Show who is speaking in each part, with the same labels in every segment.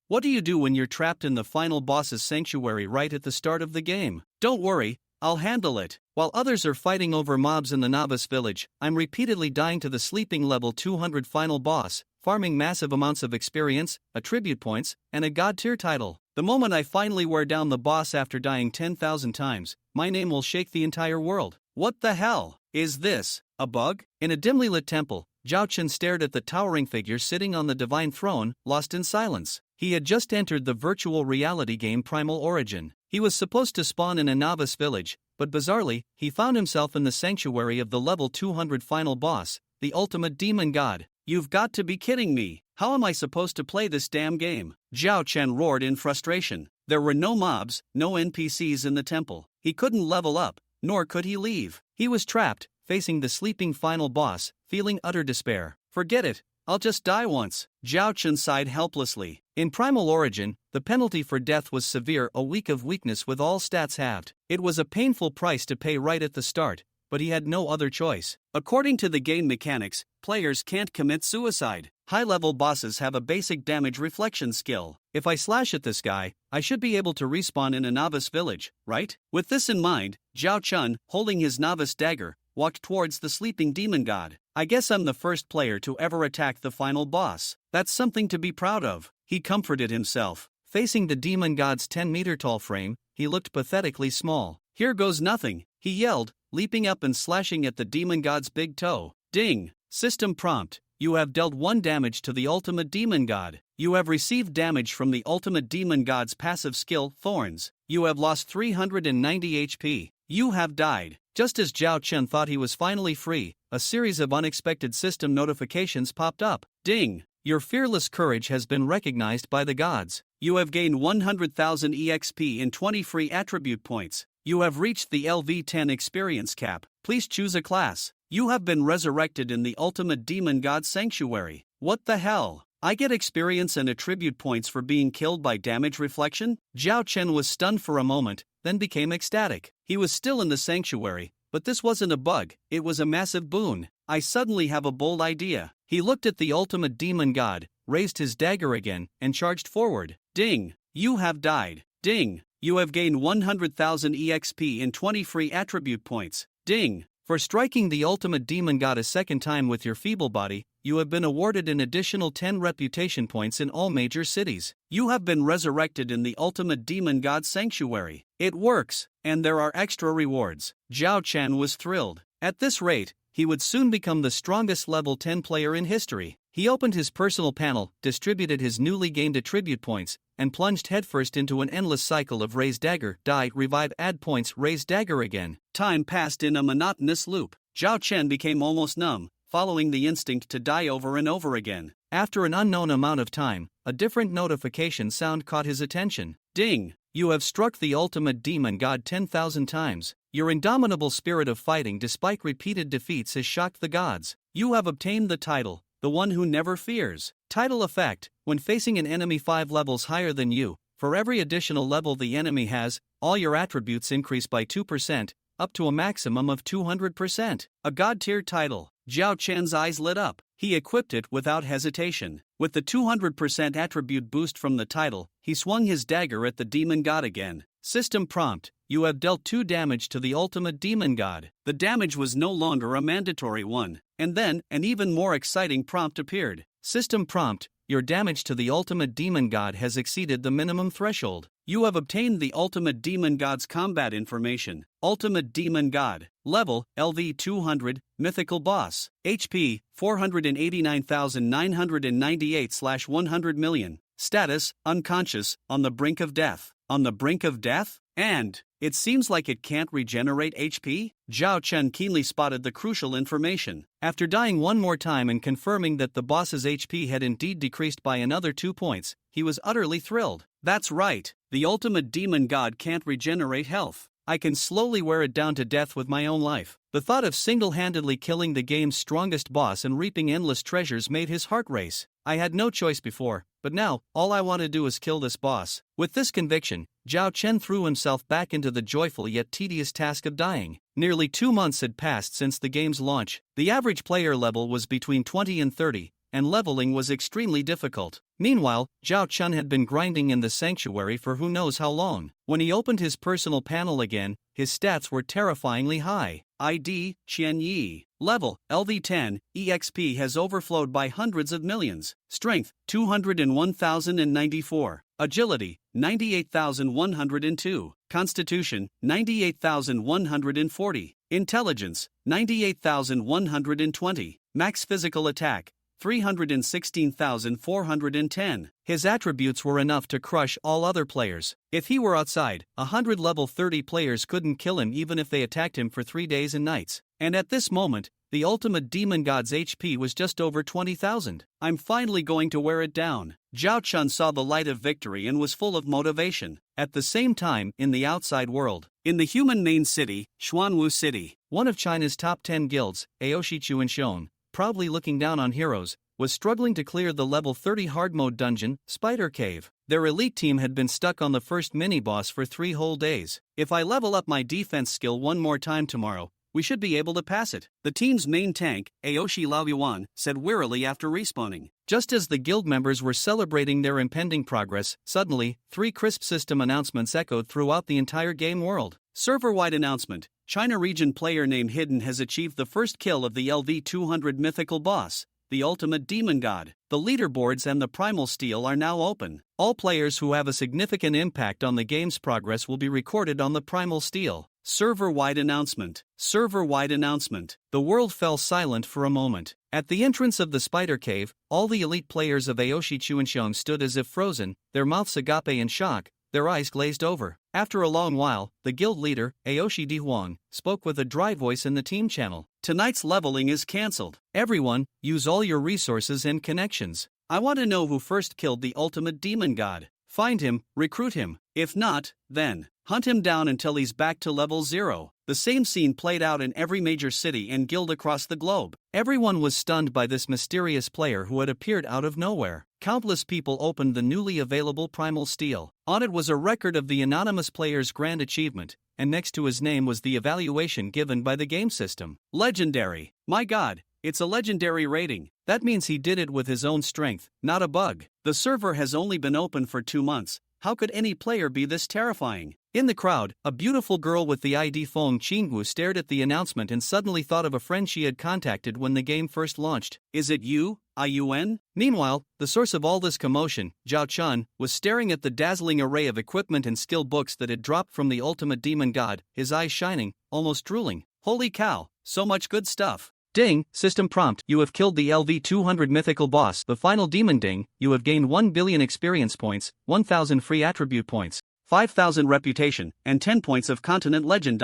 Speaker 1: What do you do when you're trapped in the final boss's sanctuary right at the start of the game? Don't worry, I'll handle it. While others are fighting over mobs in the Novice village, I'm repeatedly dying to the sleeping level 200 final boss, farming massive amounts of experience, attribute points, and a god tier title. The moment I finally wear down the boss after dying 10,000 times, my name will shake the entire world. What the hell? Is this a bug? In a dimly lit temple, Zhao Chen stared at the towering figure sitting on the divine throne, lost in silence. He had just entered the virtual reality game Primal Origin. He was supposed to spawn in a Novice village, but bizarrely, he found himself in the sanctuary of the level 200 final boss, the ultimate demon god. You've got to be kidding me. How am I supposed to play this damn game? Zhao Chen roared in frustration. There were no mobs, no NPCs in the temple. He couldn't level up, nor could he leave. He was trapped, facing the sleeping final boss, feeling utter despair. Forget it, I'll just die once. Zhao Chen sighed helplessly. In Primal Origin, the penalty for death was severe, a week of weakness with all stats halved. It was a painful price to pay right at the start, but he had no other choice. According to the game mechanics, players can't commit suicide. High-level bosses have a basic damage reflection skill. If I slash at this guy, I should be able to respawn in a Novice village, right? With this in mind, Zhao Chen, holding his Novice dagger, walked towards the sleeping demon god. I guess I'm the first player to ever attack the final boss. That's something to be proud of, he comforted himself. Facing the demon god's 10-meter-tall frame, he looked pathetically small. Here goes nothing, he yelled, leaping up and slashing at the demon god's big toe. Ding! System prompt. You have dealt 1 damage to the ultimate demon god. You have received damage from the ultimate demon god's passive skill, Thorns. You have lost 390 HP. You have died. Just as Zhao Chen thought he was finally free, a series of unexpected system notifications popped up. Ding! Your fearless courage has been recognized by the gods. You have gained 100,000 EXP and 20 free attribute points. You have reached the LV10 experience cap. Please choose a class. You have been resurrected in the ultimate demon god sanctuary. What the hell? I get experience and attribute points for being killed by damage reflection? Zhao Chen was stunned for a moment, then became ecstatic. He was still in the sanctuary, but this wasn't a bug, it was a massive boon. I suddenly have a bold idea. He looked at the ultimate demon god, raised his dagger again, and charged forward. Ding! You have died. Ding! You have gained 100,000 EXP and 20 free attribute points. Ding! For striking the ultimate demon god a second time with your feeble body, you have been awarded an additional 10 reputation points in all major cities. You have been resurrected in the ultimate demon god sanctuary. It works, and there are extra rewards. Zhao Chen was thrilled. At this rate, he would soon become the strongest level 10 player in history. He opened his personal panel, distributed his newly gained attribute points, and plunged headfirst into an endless cycle of raise dagger, die, revive, add points, raise dagger again. Time passed in a monotonous loop. Zhao Chen became almost numb, following the instinct to die over and over again. After an unknown amount of time, a different notification sound caught his attention. Ding! You have struck the ultimate demon god 10,000 times. Your indomitable spirit of fighting despite repeated defeats has shocked the gods. You have obtained the title, the one who never fears. Title effect: when facing an enemy 5 levels higher than you, for every additional level the enemy has, all your attributes increase by 2%, up to a maximum of 200%. A god-tier title. Zhao Chen's eyes lit up. He equipped it without hesitation. With the 200% attribute boost from the title, he swung his dagger at the demon god again. System prompt: you have dealt 2 damage to the ultimate demon god. The damage was no longer a mandatory one. And then, an even more exciting prompt appeared. System prompt: your damage to the ultimate demon god has exceeded the minimum threshold. You have obtained the ultimate demon god's combat information. Ultimate demon god. Level, LV 200, mythical boss. HP, 489,998/100 million. Status, unconscious, on the brink of death. On the brink of death? And it seems like it can't regenerate HP? Zhao Chen keenly spotted the crucial information. After dying one more time and confirming that the boss's HP had indeed decreased by another 2 points, he was utterly thrilled. That's right, the ultimate demon god can't regenerate health. I can slowly wear it down to death with my own life. The thought of single-handedly killing the game's strongest boss and reaping endless treasures made his heart race. I had no choice before, but now, all I want to do is kill this boss. With this conviction, Zhao Chen threw himself back into the joyful yet tedious task of dying. Nearly 2 months had passed since the game's launch. The average player level was between 20 and 30, and leveling was extremely difficult. Meanwhile, Zhao Chun had been grinding in the sanctuary for who knows how long. When he opened his personal panel again, his stats were terrifyingly high. ID, Qian Yi. Level, LV10, EXP has overflowed by hundreds of millions. Strength, 201,094. Agility, 98,102. Constitution, 98,140. Intelligence, 98,120. Max physical attack, 316,410. His attributes were enough to crush all other players. If he were outside, 100 level 30 players couldn't kill him even if they attacked him for 3 days and nights. And at this moment, the ultimate demon god's HP was just over 20,000. I'm finally going to wear it down. Zhao Chun saw the light of victory and was full of motivation. At the same time, in the outside world, in the human main city, Xuanwu City, one of China's top 10 guilds, Aoshi Chuanxiong, proudly looking down on heroes, was struggling to clear the level 30 hard mode dungeon, Spider Cave. Their elite team had been stuck on the first mini-boss for 3 whole days. If I level up my defense skill one more time tomorrow, we should be able to pass it, the team's main tank, Aoshi Laoyuan, said wearily after respawning. Just as the guild members were celebrating their impending progress, suddenly, 3 crisp system announcements echoed throughout the entire game world. Server-wide announcement: China region player named Hidden has achieved the first kill of the LV200 mythical boss, the ultimate demon god. The leaderboards and the primal steel are now open. All players who have a significant impact on the game's progress will be recorded on the primal steel. Server-wide announcement. Server-wide announcement. The world fell silent for a moment. At the entrance of the spider cave, all the elite players of Aoshi Chuanxiong stood as if frozen, their mouths agape in shock, their eyes glazed over. After a long while, the guild leader, Aoshi Dihuang, spoke with a dry voice in the team channel. Tonight's leveling is cancelled. Everyone, use all your resources and connections. I want to know who first killed the ultimate demon god. Find him, recruit him. If not, then hunt him down until he's back to level 0. The same scene played out in every major city and guild across the globe. Everyone was stunned by this mysterious player who had appeared out of nowhere. Countless people opened the newly available Primal Steel. On it was a record of the anonymous player's grand achievement, and next to his name was the evaluation given by the game system. Legendary. My god, it's a legendary rating. That means he did it with his own strength, not a bug. The server has only been open for 2 months. How could any player be this terrifying? In the crowd, a beautiful girl with the ID Feng Qingwu stared at the announcement and suddenly thought of a friend she had contacted when the game first launched. Is it you, IUN? Meanwhile, the source of all this commotion, Zhao Chun, was staring at the dazzling array of equipment and skill books that had dropped from the ultimate demon god, his eyes shining, almost drooling. Holy cow, so much good stuff. Ding, system prompt, you have killed the LV200 mythical boss, the final demon. Ding, you have gained 1 billion experience points, 1,000 free attribute points, 5,000 reputation, and 10 points of continent legend.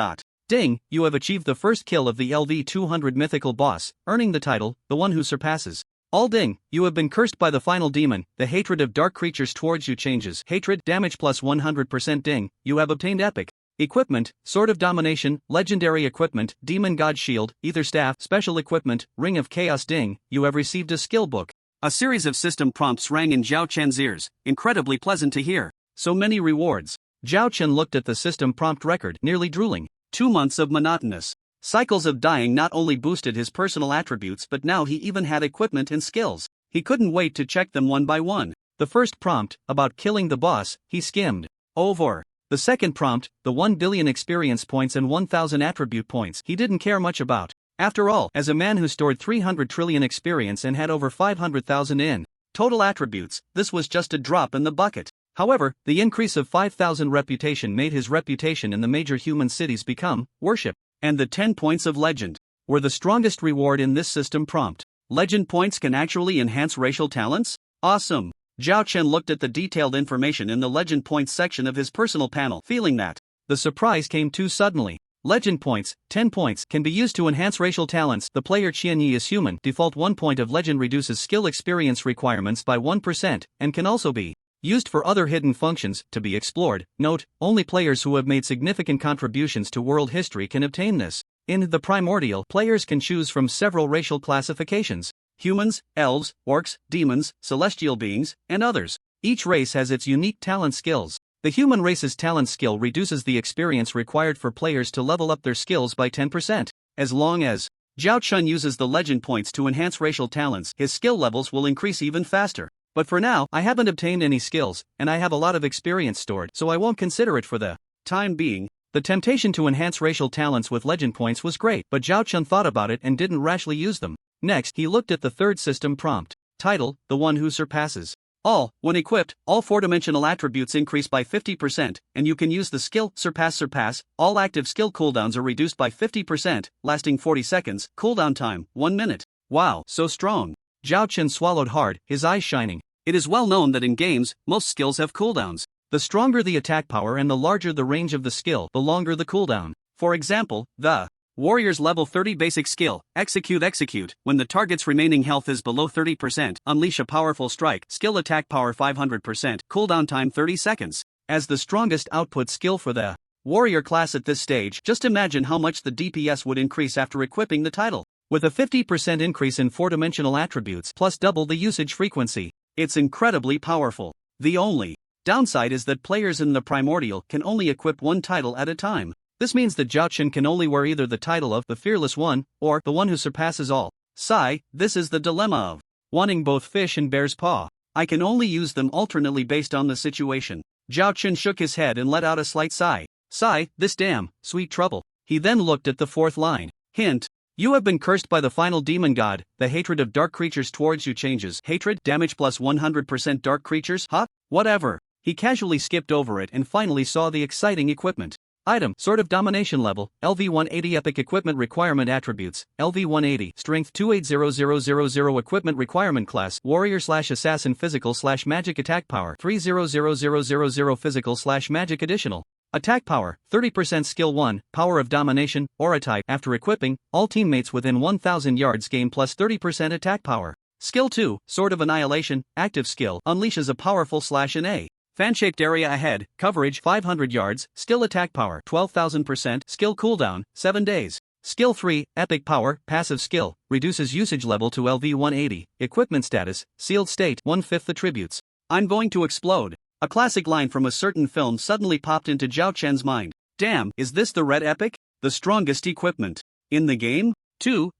Speaker 1: Ding, you have achieved the first kill of the LV200 mythical boss, earning the title, the one who surpasses all. Ding, you have been cursed by the final demon, the hatred of dark creatures towards you changes. Hatred, damage plus 100%. Ding, you have obtained epic equipment, Sword of Domination, legendary equipment, Demon God Shield, Ether Staff, special equipment, Ring of Chaos. Ding, you have received a skill book. A series of system prompts rang in Zhao Chen's ears, incredibly pleasant to hear. So many rewards. Zhao Chen looked at the system prompt record, nearly drooling. 2 months of monotonous cycles of dying not only boosted his personal attributes but now he even had equipment and skills. He couldn't wait to check them one by one. The first prompt, about killing the boss, he skimmed over. The second prompt, the 1 billion experience points and 1,000 attribute points, he didn't care much about. After all, as a man who stored 300 trillion experience and had over 500,000 in total attributes, this was just a drop in the bucket. However, the increase of 5,000 reputation made his reputation in the major human cities become worship. And the 10 points of legend were the strongest reward in this system prompt. Legend points can actually enhance racial talents? Awesome. Zhao Chen looked at the detailed information in the legend points section of his personal panel, feeling that the surprise came too suddenly. Legend points, 10 points, can be used to enhance racial talents. The player Qianyi is human. Default 1 point of legend reduces skill experience requirements by 1% and can also be used for other hidden functions to be explored. Note, only players who have made significant contributions to world history can obtain this. In the Primordial, players can choose from several racial classifications: humans, elves, orcs, demons, celestial beings, and others. Each race has its unique talent skills. The human race's talent skill reduces the experience required for players to level up their skills by 10%. As long as Zhao Chun uses the legend points to enhance racial talents. His skill levels will increase even faster. But for now, I haven't obtained any skills, and I have a lot of experience stored, so I won't consider it for the time being. The temptation to enhance racial talents with legend points was great, but Zhao Chun thought about it and didn't rashly use them. Next, he looked at the third system prompt. Title, The One Who Surpasses All. When equipped, all 4-dimensional attributes increase by 50%, and you can use the skill Surpass. All active skill cooldowns are reduced by 50%, lasting 40 seconds, cooldown time, 1 minute. Wow, so strong. Zhao Chun swallowed hard, his eyes shining. It is well known that in games, most skills have cooldowns. The stronger the attack power and the larger the range of the skill, the longer the cooldown. For example, the Warrior's level 30 basic skill, Execute. When the target's remaining health is below 30%, unleash a powerful strike, skill attack power 500%, cooldown time 30 seconds. As the strongest output skill for the Warrior class at this stage, just imagine how much the DPS would increase after equipping the title. With a 50% increase in 4-dimensional attributes plus double the usage frequency, it's incredibly powerful. The only downside is that players in the Primordial can only equip one title at a time. This means that Zhao Chun can only wear either the title of the Fearless One or the One Who Surpasses All. Sigh, this is the dilemma of wanting both fish and bear's paw. I can only use them alternately based on the situation. Zhao Chun shook his head and let out a slight sigh. Sigh, this damn sweet trouble. He then looked at the fourth line. Hint. You have been cursed by the final demon god. The hatred of dark creatures towards you changes. Hatred, damage plus 100% dark creatures? Huh? Whatever. He casually skipped over it and finally saw the exciting equipment. Item, Sword of Domination level, LV-180 Epic Equipment Requirement Attributes, LV-180, Strength 280000 Equipment Requirement Class, Warrior/Assassin Physical/Magic Attack Power, 300000 Physical/Magic Additional. Attack Power, 30% Skill 1, Power of Domination, Aura Type. After equipping, all teammates within 1000 yards gain plus 30% attack power. Skill 2, Sword of Annihilation, Active Skill, unleashes a powerful /A. Fan-shaped area ahead, coverage 500 yards, skill attack power 12,000%, skill cooldown 7 days. Skill 3, Epic Power, passive skill, reduces usage level to LV-180, equipment status, sealed state 1/5 attributes. I'm going to explode. A classic line from a certain film suddenly popped into Zhao Chun's mind. Damn, is this the Red Epic? The strongest equipment in the game? Too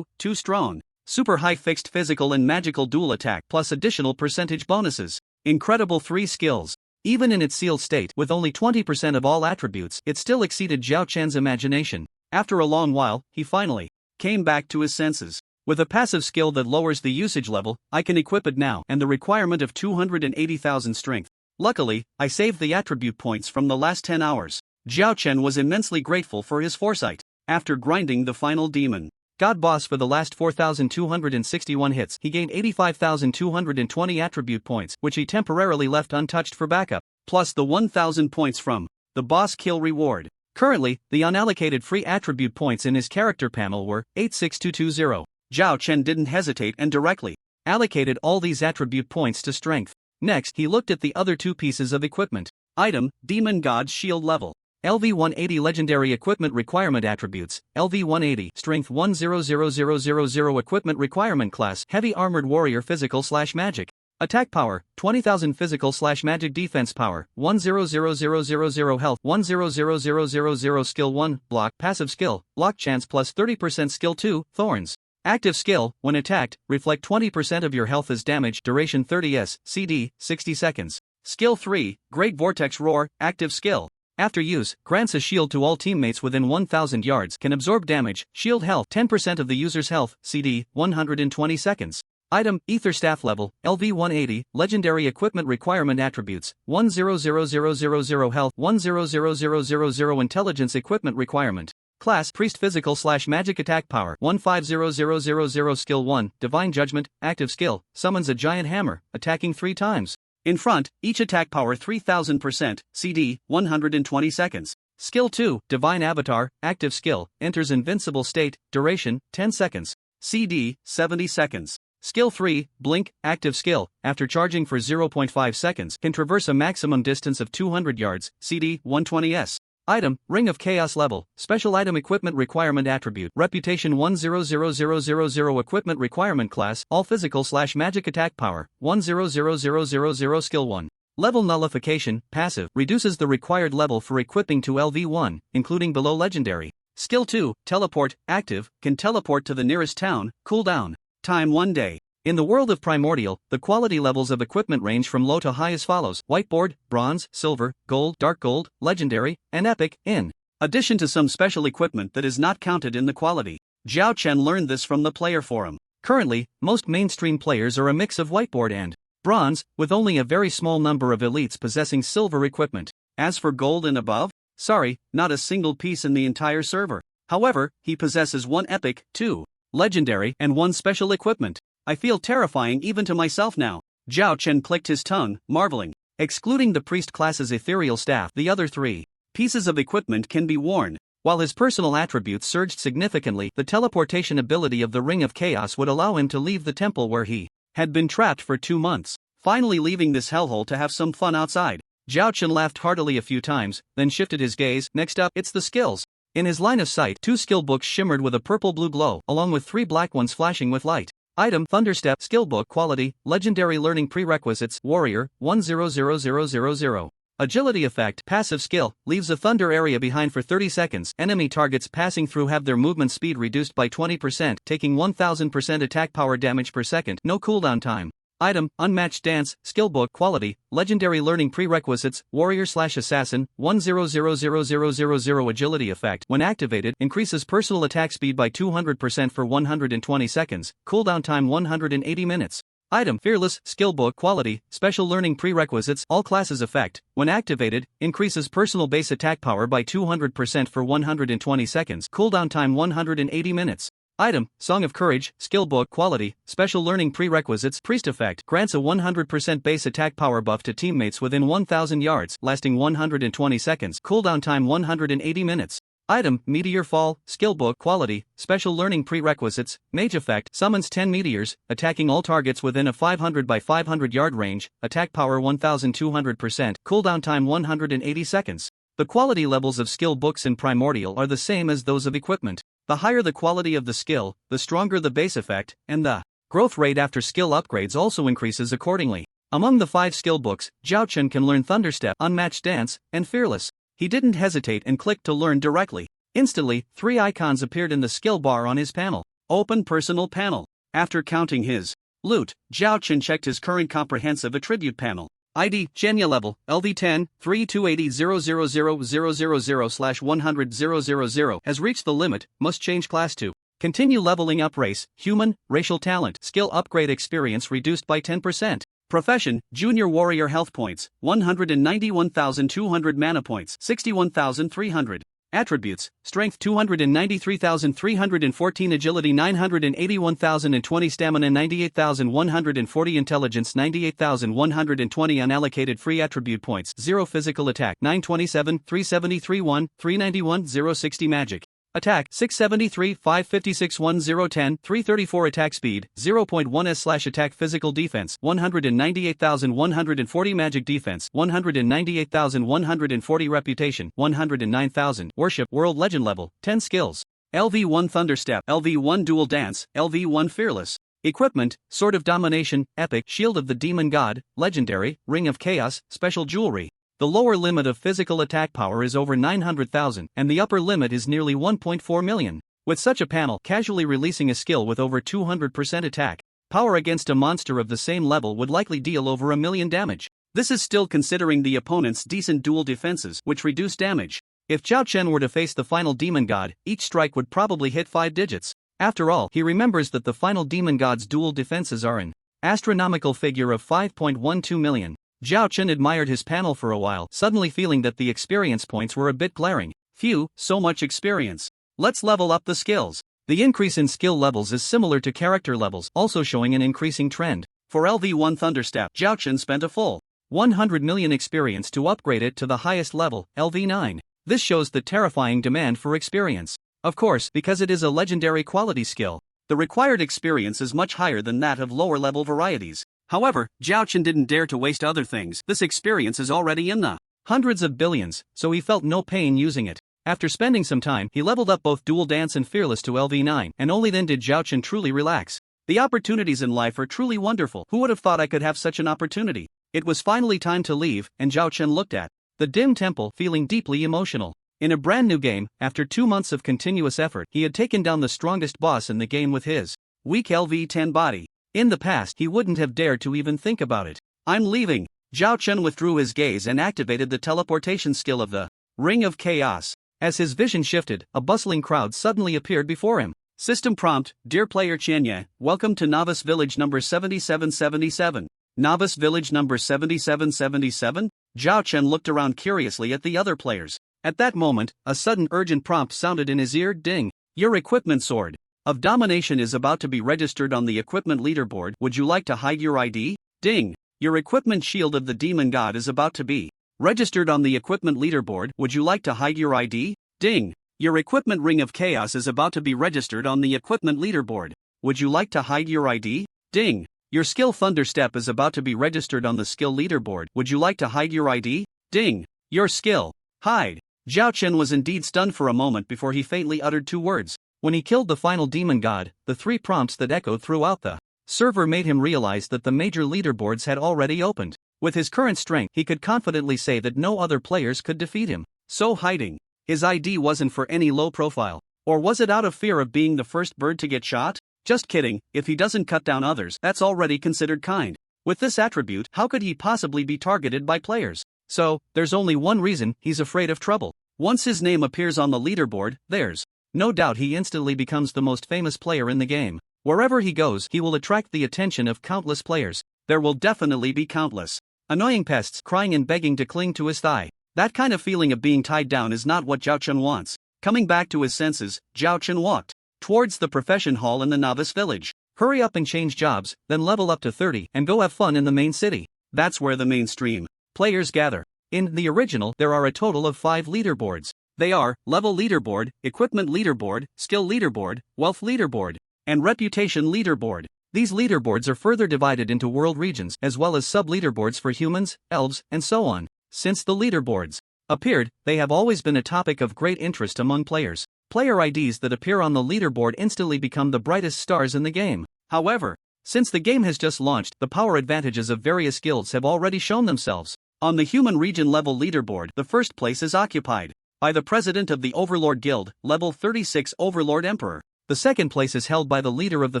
Speaker 1: strong. Super high fixed physical and magical dual attack plus additional percentage bonuses. Incredible 3 skills. Even in its sealed state, with only 20% of all attributes, it still exceeded Zhao Chun's imagination. After a long while, he finally came back to his senses. With a passive skill that lowers the usage level, I can equip it now, and the requirement of 280,000 strength. Luckily, I saved the attribute points from the last 10 hours. Zhao Chun was immensely grateful for his foresight. After grinding the final demon god boss for the last 4,261 hits, he gained 85,220 attribute points, which he temporarily left untouched for backup, plus the 1,000 points from the boss kill reward. Currently, the unallocated free attribute points in his character panel were 86220. Zhao Chun didn't hesitate and directly allocated all these attribute points to strength. Next, he looked at the other 2 pieces of equipment. Item, Demon God's Shield level. LV-180 Legendary Equipment Requirement Attributes, LV-180 Strength 10000 Equipment Requirement Class, Heavy Armored Warrior Physical/Magic. Attack Power, 20,000 Physical/Magic Defense Power, 10000 Health, 10000 Skill 1, Block, Passive Skill, Block Chance plus 30% Skill 2, Thorns. Active Skill, when attacked, reflect 20% of your health as damage, duration 30s, CD, 60 seconds. Skill 3, Great Vortex Roar, Active Skill. After use, grants a shield to all teammates within 1000 yards, can absorb damage, shield health 10% of the user's health, CD, 120 seconds. Item, Ether Staff level, LV-180, Legendary Equipment Requirement Attributes, 10000 Health, 10000 Intelligence Equipment Requirement. Class, Priest Physical/Magic Attack Power, 150000 Skill 1, Divine Judgment, Active Skill, summons a giant hammer, attacking 3 times. In front, each attack power 3000%, CD, 120 seconds. Skill 2, Divine Avatar, Active Skill, enters invincible state, duration, 10 seconds. CD, 70 seconds. Skill 3, Blink, Active Skill, after charging for 0.5 seconds, can traverse a maximum distance of 200 yards, CD, 120s. Item, Ring of Chaos level, Special Item Equipment Requirement Attribute, Reputation 10000 Equipment Requirement Class, All Physical/Magic Attack Power, 10000 Skill 1. Level Nullification, Passive, reduces the required level for equipping to LV1, including below Legendary. Skill 2, Teleport, active, can teleport to the nearest town, cooldown. Time 1 day. In the world of Primordial, the quality levels of equipment range from low to high as follows: Whiteboard, Bronze, Silver, Gold, Dark Gold, Legendary, and Epic, in addition to some special equipment that is not counted in the quality. Zhao Chen learned this from the player forum. Currently, most mainstream players are a mix of Whiteboard and Bronze, with only a very small number of elites possessing Silver equipment. As for Gold and above, sorry, not a single piece in the entire server. However, he possesses 1 Epic, 2 Legendary, and 1 special equipment. I feel terrifying even to myself now. Zhao Chen clicked his tongue, marveling. Excluding the priest class's ethereal staff, the other 3 pieces of equipment can be worn. While his personal attributes surged significantly, the teleportation ability of the Ring of Chaos would allow him to leave the temple where he had been trapped for 2 months, finally leaving this hellhole to have some fun outside. Zhao Chen laughed heartily a few times, then shifted his gaze. Next up, it's the skills. In his line of sight, 2 skill books shimmered with a purple-blue glow, along with 3 black ones flashing with light. Item: Thunderstep, skill book, quality, legendary learning prerequisites, warrior, 100000. Agility effect, passive skill, leaves a thunder area behind for 30 seconds. Enemy targets passing through have their movement speed reduced by 20%, taking 1000% attack power damage per second. No cooldown time. Item: Unmatched Dance, skill book, quality, legendary learning prerequisites, warrior/assassin, 100000. Agility effect, when activated, increases personal attack speed by 200% for 120 seconds, cooldown time 180 minutes. Item: Fearless, skill book, quality, special learning prerequisites, all classes effect, when activated, increases personal base attack power by 200% for 120 seconds, cooldown time 180 minutes. Item: Song of Courage, skill book, quality, special learning prerequisites, priest effect, grants a 100% base attack power buff to teammates within 1000 yards, lasting 120 seconds, cooldown time 180 minutes. Item: Meteor Fall, skill book, quality, special learning prerequisites, mage effect, summons 10 meteors, attacking all targets within a 500 by 500 yard range, attack power 1200%, cooldown time 180 seconds. The quality levels of skill books in Primordial are the same as those of equipment. The higher the quality of the skill, the stronger the base effect, and the growth rate after skill upgrades also increases accordingly. Among the 5 skill books, Zhao Chen can learn Thunderstep, Unmatched Dance, and Fearless. He didn't hesitate and clicked to learn directly. Instantly, 3 icons appeared in the skill bar on his panel. Open personal panel. After counting his loot, Zhao Chen checked his current comprehensive attribute panel. ID, Genya level, LV10, 32800000/100,000 has reached the limit, must change class to continue leveling up. Race, human, racial talent, skill upgrade, experience reduced by 10%. Profession, junior warrior, health points, 191,200 mana points, 61,300. Attributes, strength 293,314, agility 981,020, stamina 98,140, intelligence 98,120, unallocated free attribute points 0, physical attack 927, 373 1, 391, 060, magic attack 673, 556, 1010, 334, attack speed 0.1s/attack, physical defense 198,140, magic defense 198,140, reputation 109,000, worship, world legend level 10, skills LV1 Thunderstep, LV1 Dual Dance, LV1 Fearless. Equipment, Sword of Domination, Epic, Shield of the Demon God, Legendary, Ring of Chaos, Special Jewelry. The lower limit of physical attack power is over 900,000, and the upper limit is nearly 1.4 million. With such a panel, casually releasing a skill with over 200% attack power against a monster of the same level would likely deal over 1 million damage. This is still considering the opponent's decent dual defenses, which reduce damage. If Zhao Chen were to face the final demon god, each strike would probably hit 5 digits. After all, he remembers that the final demon god's dual defenses are an astronomical figure of 5.12 million. Zhao Chen admired his panel for a while, suddenly feeling that the experience points were a bit glaring. Phew, so much experience. Let's level up the skills. The increase in skill levels is similar to character levels, also showing an increasing trend. For LV1 Thunderstep, Zhao Chen spent a full 100 million experience to upgrade it to the highest level, LV9. This shows the terrifying demand for experience. Of course, because it is a legendary quality skill, the required experience is much higher than that of lower level varieties. However, Zhao Chen didn't dare to waste other things. This experience is already in the hundreds of billions, so he felt no pain using it. After spending some time, he leveled up both Dual Dance and Fearless to LV9, and only then did Zhao Chen truly relax. The opportunities in life are truly wonderful. Who would have thought I could have such an opportunity? It was finally time to leave, and Zhao Chen looked at the dim temple, feeling deeply emotional. In a brand new game, after 2 months of continuous effort, he had taken down the strongest boss in the game with his weak LV-10 body. In the past, he wouldn't have dared to even think about it. I'm leaving. Zhao Chen withdrew his gaze and activated the teleportation skill of the Ring of Chaos. As his vision shifted, a bustling crowd suddenly appeared before him. System prompt: Dear player Qianye, welcome to Novice Village number 7777. Novice Village number 7777? Zhao Chen looked around curiously at the other players. At that moment, a sudden urgent prompt sounded in his ear. Ding. Your equipment sword of domination is about to be registered on the equipment leaderboard. Would you like to hide your ID? Ding. Your equipment shield of the demon god is about to be registered on the equipment leaderboard. Would you like to hide your ID? Ding. Your equipment ring of chaos is about to be registered on the equipment leaderboard. Would you like to hide your ID? Ding. Your skill Thunderstep is about to be registered on the skill leaderboard. Would you like to hide your ID? Ding. Your skill hide. Zhao Chen was indeed stunned for a moment before he faintly uttered 2 words. When he killed the final demon god, the 3 prompts that echoed throughout the server made him realize that the major leaderboards had already opened. With his current strength, he could confidently say that no other players could defeat him. So hiding his ID wasn't for any low profile. Or was it out of fear of being the first bird to get shot? Just kidding, if he doesn't cut down others, that's already considered kind. With this attribute, how could he possibly be targeted by players? So, there's only one reason: he's afraid of trouble. Once his name appears on the leaderboard, there's no doubt he instantly becomes the most famous player in the game. Wherever he goes, he will attract the attention of countless players. There will definitely be countless annoying pests crying and begging to cling to his thigh. That kind of feeling of being tied down is not what Zhao Chen wants. Coming back to his senses, Zhao Chen walked towards the profession hall in the novice village. Hurry up and change jobs, then level up to 30 and go have fun in the main city. That's where the mainstream players gather. In the original, there are a total of 5 leaderboards. They are Level Leaderboard, Equipment Leaderboard, Skill Leaderboard, Wealth Leaderboard, and Reputation Leaderboard. These leaderboards are further divided into world regions as well as sub-leaderboards for humans, elves, and so on. Since the leaderboards appeared, they have always been a topic of great interest among players. Player IDs that appear on the leaderboard instantly become the brightest stars in the game. However, since the game has just launched, the power advantages of various guilds have already shown themselves. On the human region level leaderboard, the first place is occupied by the president of the Overlord Guild, level 36 Overlord Emperor. The second place is held by the leader of the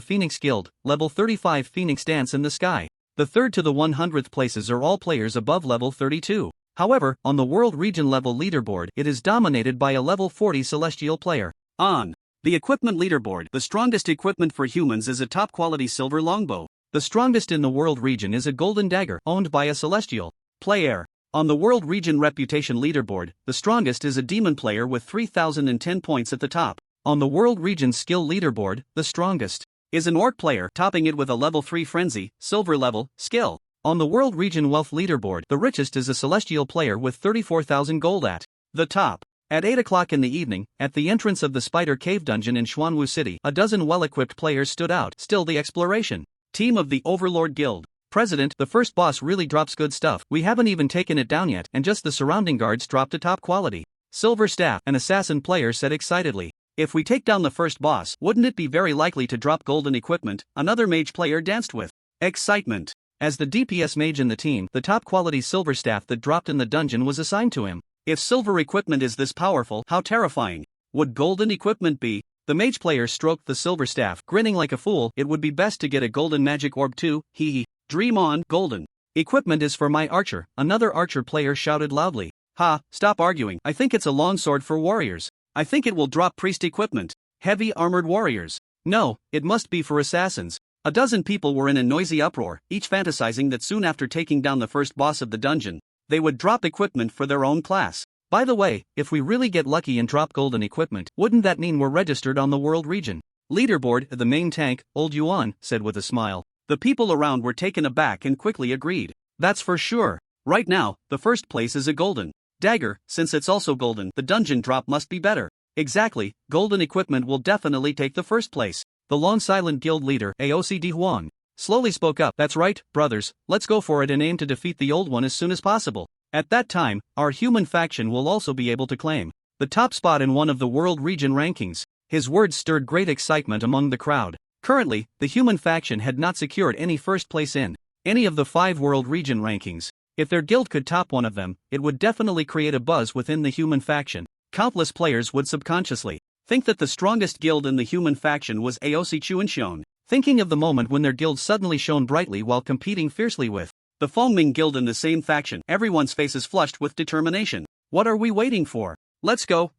Speaker 1: Phoenix Guild, level 35 Phoenix Dance in the Sky. The third to the 100th places are all players above level 32. However, on the world region level leaderboard, it is dominated by a level 40 Celestial player. On the equipment leaderboard, the strongest equipment for humans is a top quality silver longbow. The strongest in the world region is a golden dagger, owned by a Celestial player. On the world region reputation leaderboard, the strongest is a demon player with 3010 points at the top. On the world region skill leaderboard, the strongest is an orc player, topping it with a level 3 frenzy, silver level, skill. On the world region wealth leaderboard, the richest is a celestial player with 34,000 gold at the top. At 8 o'clock in the evening, at the entrance of the Spider Cave dungeon in Xuanwu City, a dozen well-equipped players stood out. Still the exploration team of the Overlord Guild. President, the first boss really drops good stuff. We haven't even taken it down yet, and just the surrounding guards dropped to top quality. Silver Staff, an assassin player, said excitedly. If we take down the first boss, wouldn't it be very likely to drop golden equipment? Another mage player danced with excitement. As the DPS mage in the team, the top quality silver staff that dropped in the dungeon was assigned to him. If silver equipment is this powerful, how terrifying would golden equipment be? The mage player stroked the silver staff, grinning like a fool. It would be best to get a golden magic orb too, hee. Dream on. Golden equipment is for my archer, another archer player shouted loudly. Ha, stop arguing. I think it's a longsword for warriors. I think it will drop priest equipment. Heavy armored warriors. No, it must be for assassins. A dozen people were in a noisy uproar, each fantasizing that soon after taking down the first boss of the dungeon, they would drop equipment for their own class. By the way, if we really get lucky and drop golden equipment, wouldn't that mean we're registered on the world region leaderboard? The main tank, Old Yuan, said with a smile. The people around were taken aback and quickly agreed. That's for sure. Right now, the first place is a golden dagger. Since it's also golden, the dungeon drop must be better. Exactly, golden equipment will definitely take the first place. The long silent guild leader, AOCD Huang, slowly spoke up. That's right, brothers, let's go for it and aim to defeat the old one as soon as possible. At that time, our human faction will also be able to claim the top spot in one of the world region rankings. His words stirred great excitement among the crowd. Currently, the human faction had not secured any first place in any of the 5 world region rankings. If their guild could top one of them, it would definitely create a buzz within the human faction. countless players would subconsciously think that the strongest guild in the human faction was Aoshi Chuinshon, thinking of the moment when their guild suddenly shone brightly while competing fiercely with the Fengming guild in the same faction. Everyone's faces flushed with determination. What are we waiting for? Let's go,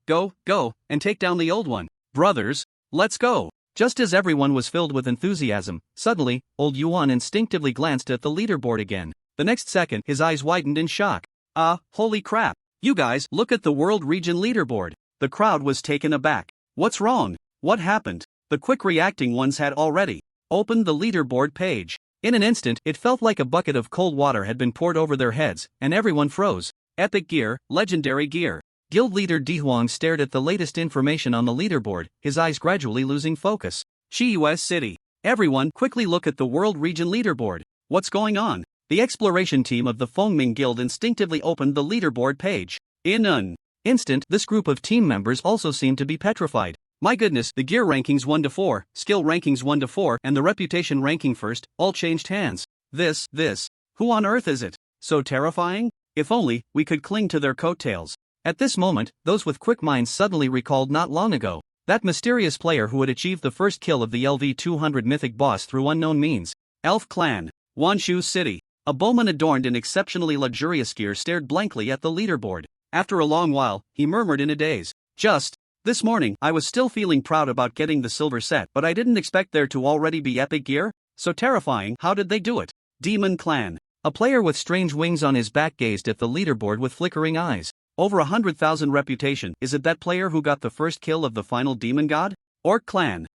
Speaker 1: and take down the old one. Brothers, let's go. Just as everyone was filled with enthusiasm, suddenly, old Yuan instinctively glanced at the leaderboard again. The next second, his eyes widened in shock. Holy crap. You guys, look at the world region leaderboard. The crowd was taken aback. What's wrong? What happened? The quick reacting ones had already opened the leaderboard page. In an instant, it felt like a bucket of cold water had been poured over their heads, and everyone froze. Epic gear, legendary gear. Guild leader Di Huang stared at the latest information on the leaderboard, his eyes gradually losing focus. Shiu's city. Everyone, quickly look at the world region leaderboard. What's going on? The exploration team of the Fengming Guild instinctively opened the leaderboard page. In an instant, this group of team members also seemed to be petrified. My goodness, the gear rankings 1 to 4, skill rankings 1 to 4, and the reputation ranking first, all changed hands. This, who on earth is it? So terrifying? If only we could cling to their coattails. At this moment, those with quick minds suddenly recalled not long ago that mysterious player who had achieved the first kill of the LV-200 mythic boss through unknown means. Elf Clan, Wanshu City. A bowman adorned in exceptionally luxurious gear stared blankly at the leaderboard. After a long while, he murmured in a daze. Just this morning, I was still feeling proud about getting the silver set, but I didn't expect there to already be epic gear. So terrifying. How did they do it? Demon Clan. A player with strange wings on his back gazed at the leaderboard with flickering eyes. Over 100,000 reputation. Is it that player who got the first kill of the final demon god? Orc Clan.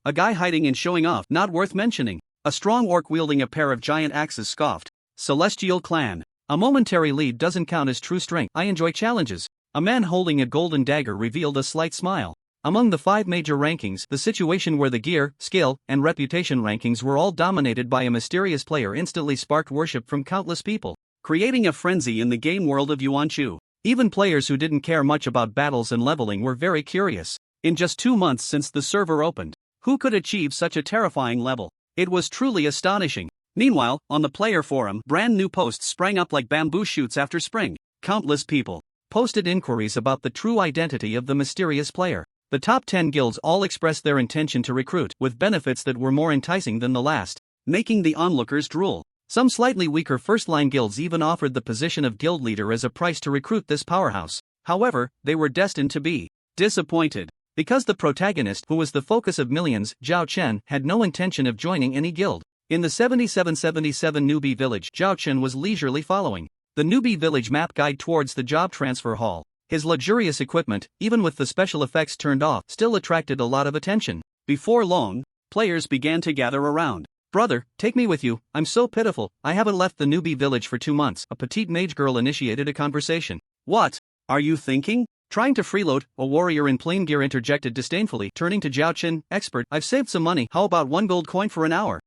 Speaker 1: A guy hiding and showing off. Not worth mentioning. A strong orc wielding a pair of giant axes scoffed. Celestial Clan. A momentary lead doesn't count as true strength. I enjoy challenges. A man holding a golden dagger revealed a slight smile. Among the 5 major rankings, the situation where the gear, skill, and reputation rankings were all dominated by a mysterious player instantly sparked worship from countless people, creating a frenzy in the game world of Yuanchu. Even players who didn't care much about battles and leveling were very curious. In just 2 months since the server opened, who could achieve such a terrifying level? It was truly astonishing. Meanwhile, on the player forum, brand new posts sprang up like bamboo shoots after spring. Countless people posted inquiries about the true identity of the mysterious player. The top 10 guilds all expressed their intention to recruit, with benefits that were more enticing than the last, making the onlookers drool. Some slightly weaker first-line guilds even offered the position of guild leader as a price to recruit this powerhouse. However, they were destined to be disappointed, because the protagonist, who was the focus of millions, Zhao Chen, had no intention of joining any guild. In the 7777 newbie village, Zhao Chen was leisurely following the newbie village map guide towards the job transfer hall. His luxurious equipment, even with the special effects turned off, still attracted a lot of attention. Before long, players began to gather around. Brother, take me with you, I'm so pitiful, I haven't left the newbie village for 2 months. A petite mage girl initiated a conversation. What are you thinking? Trying to freeload, a warrior in plain gear interjected disdainfully, turning to Zhao Chen. Expert, I've saved some money, how about 1 gold coin for an hour?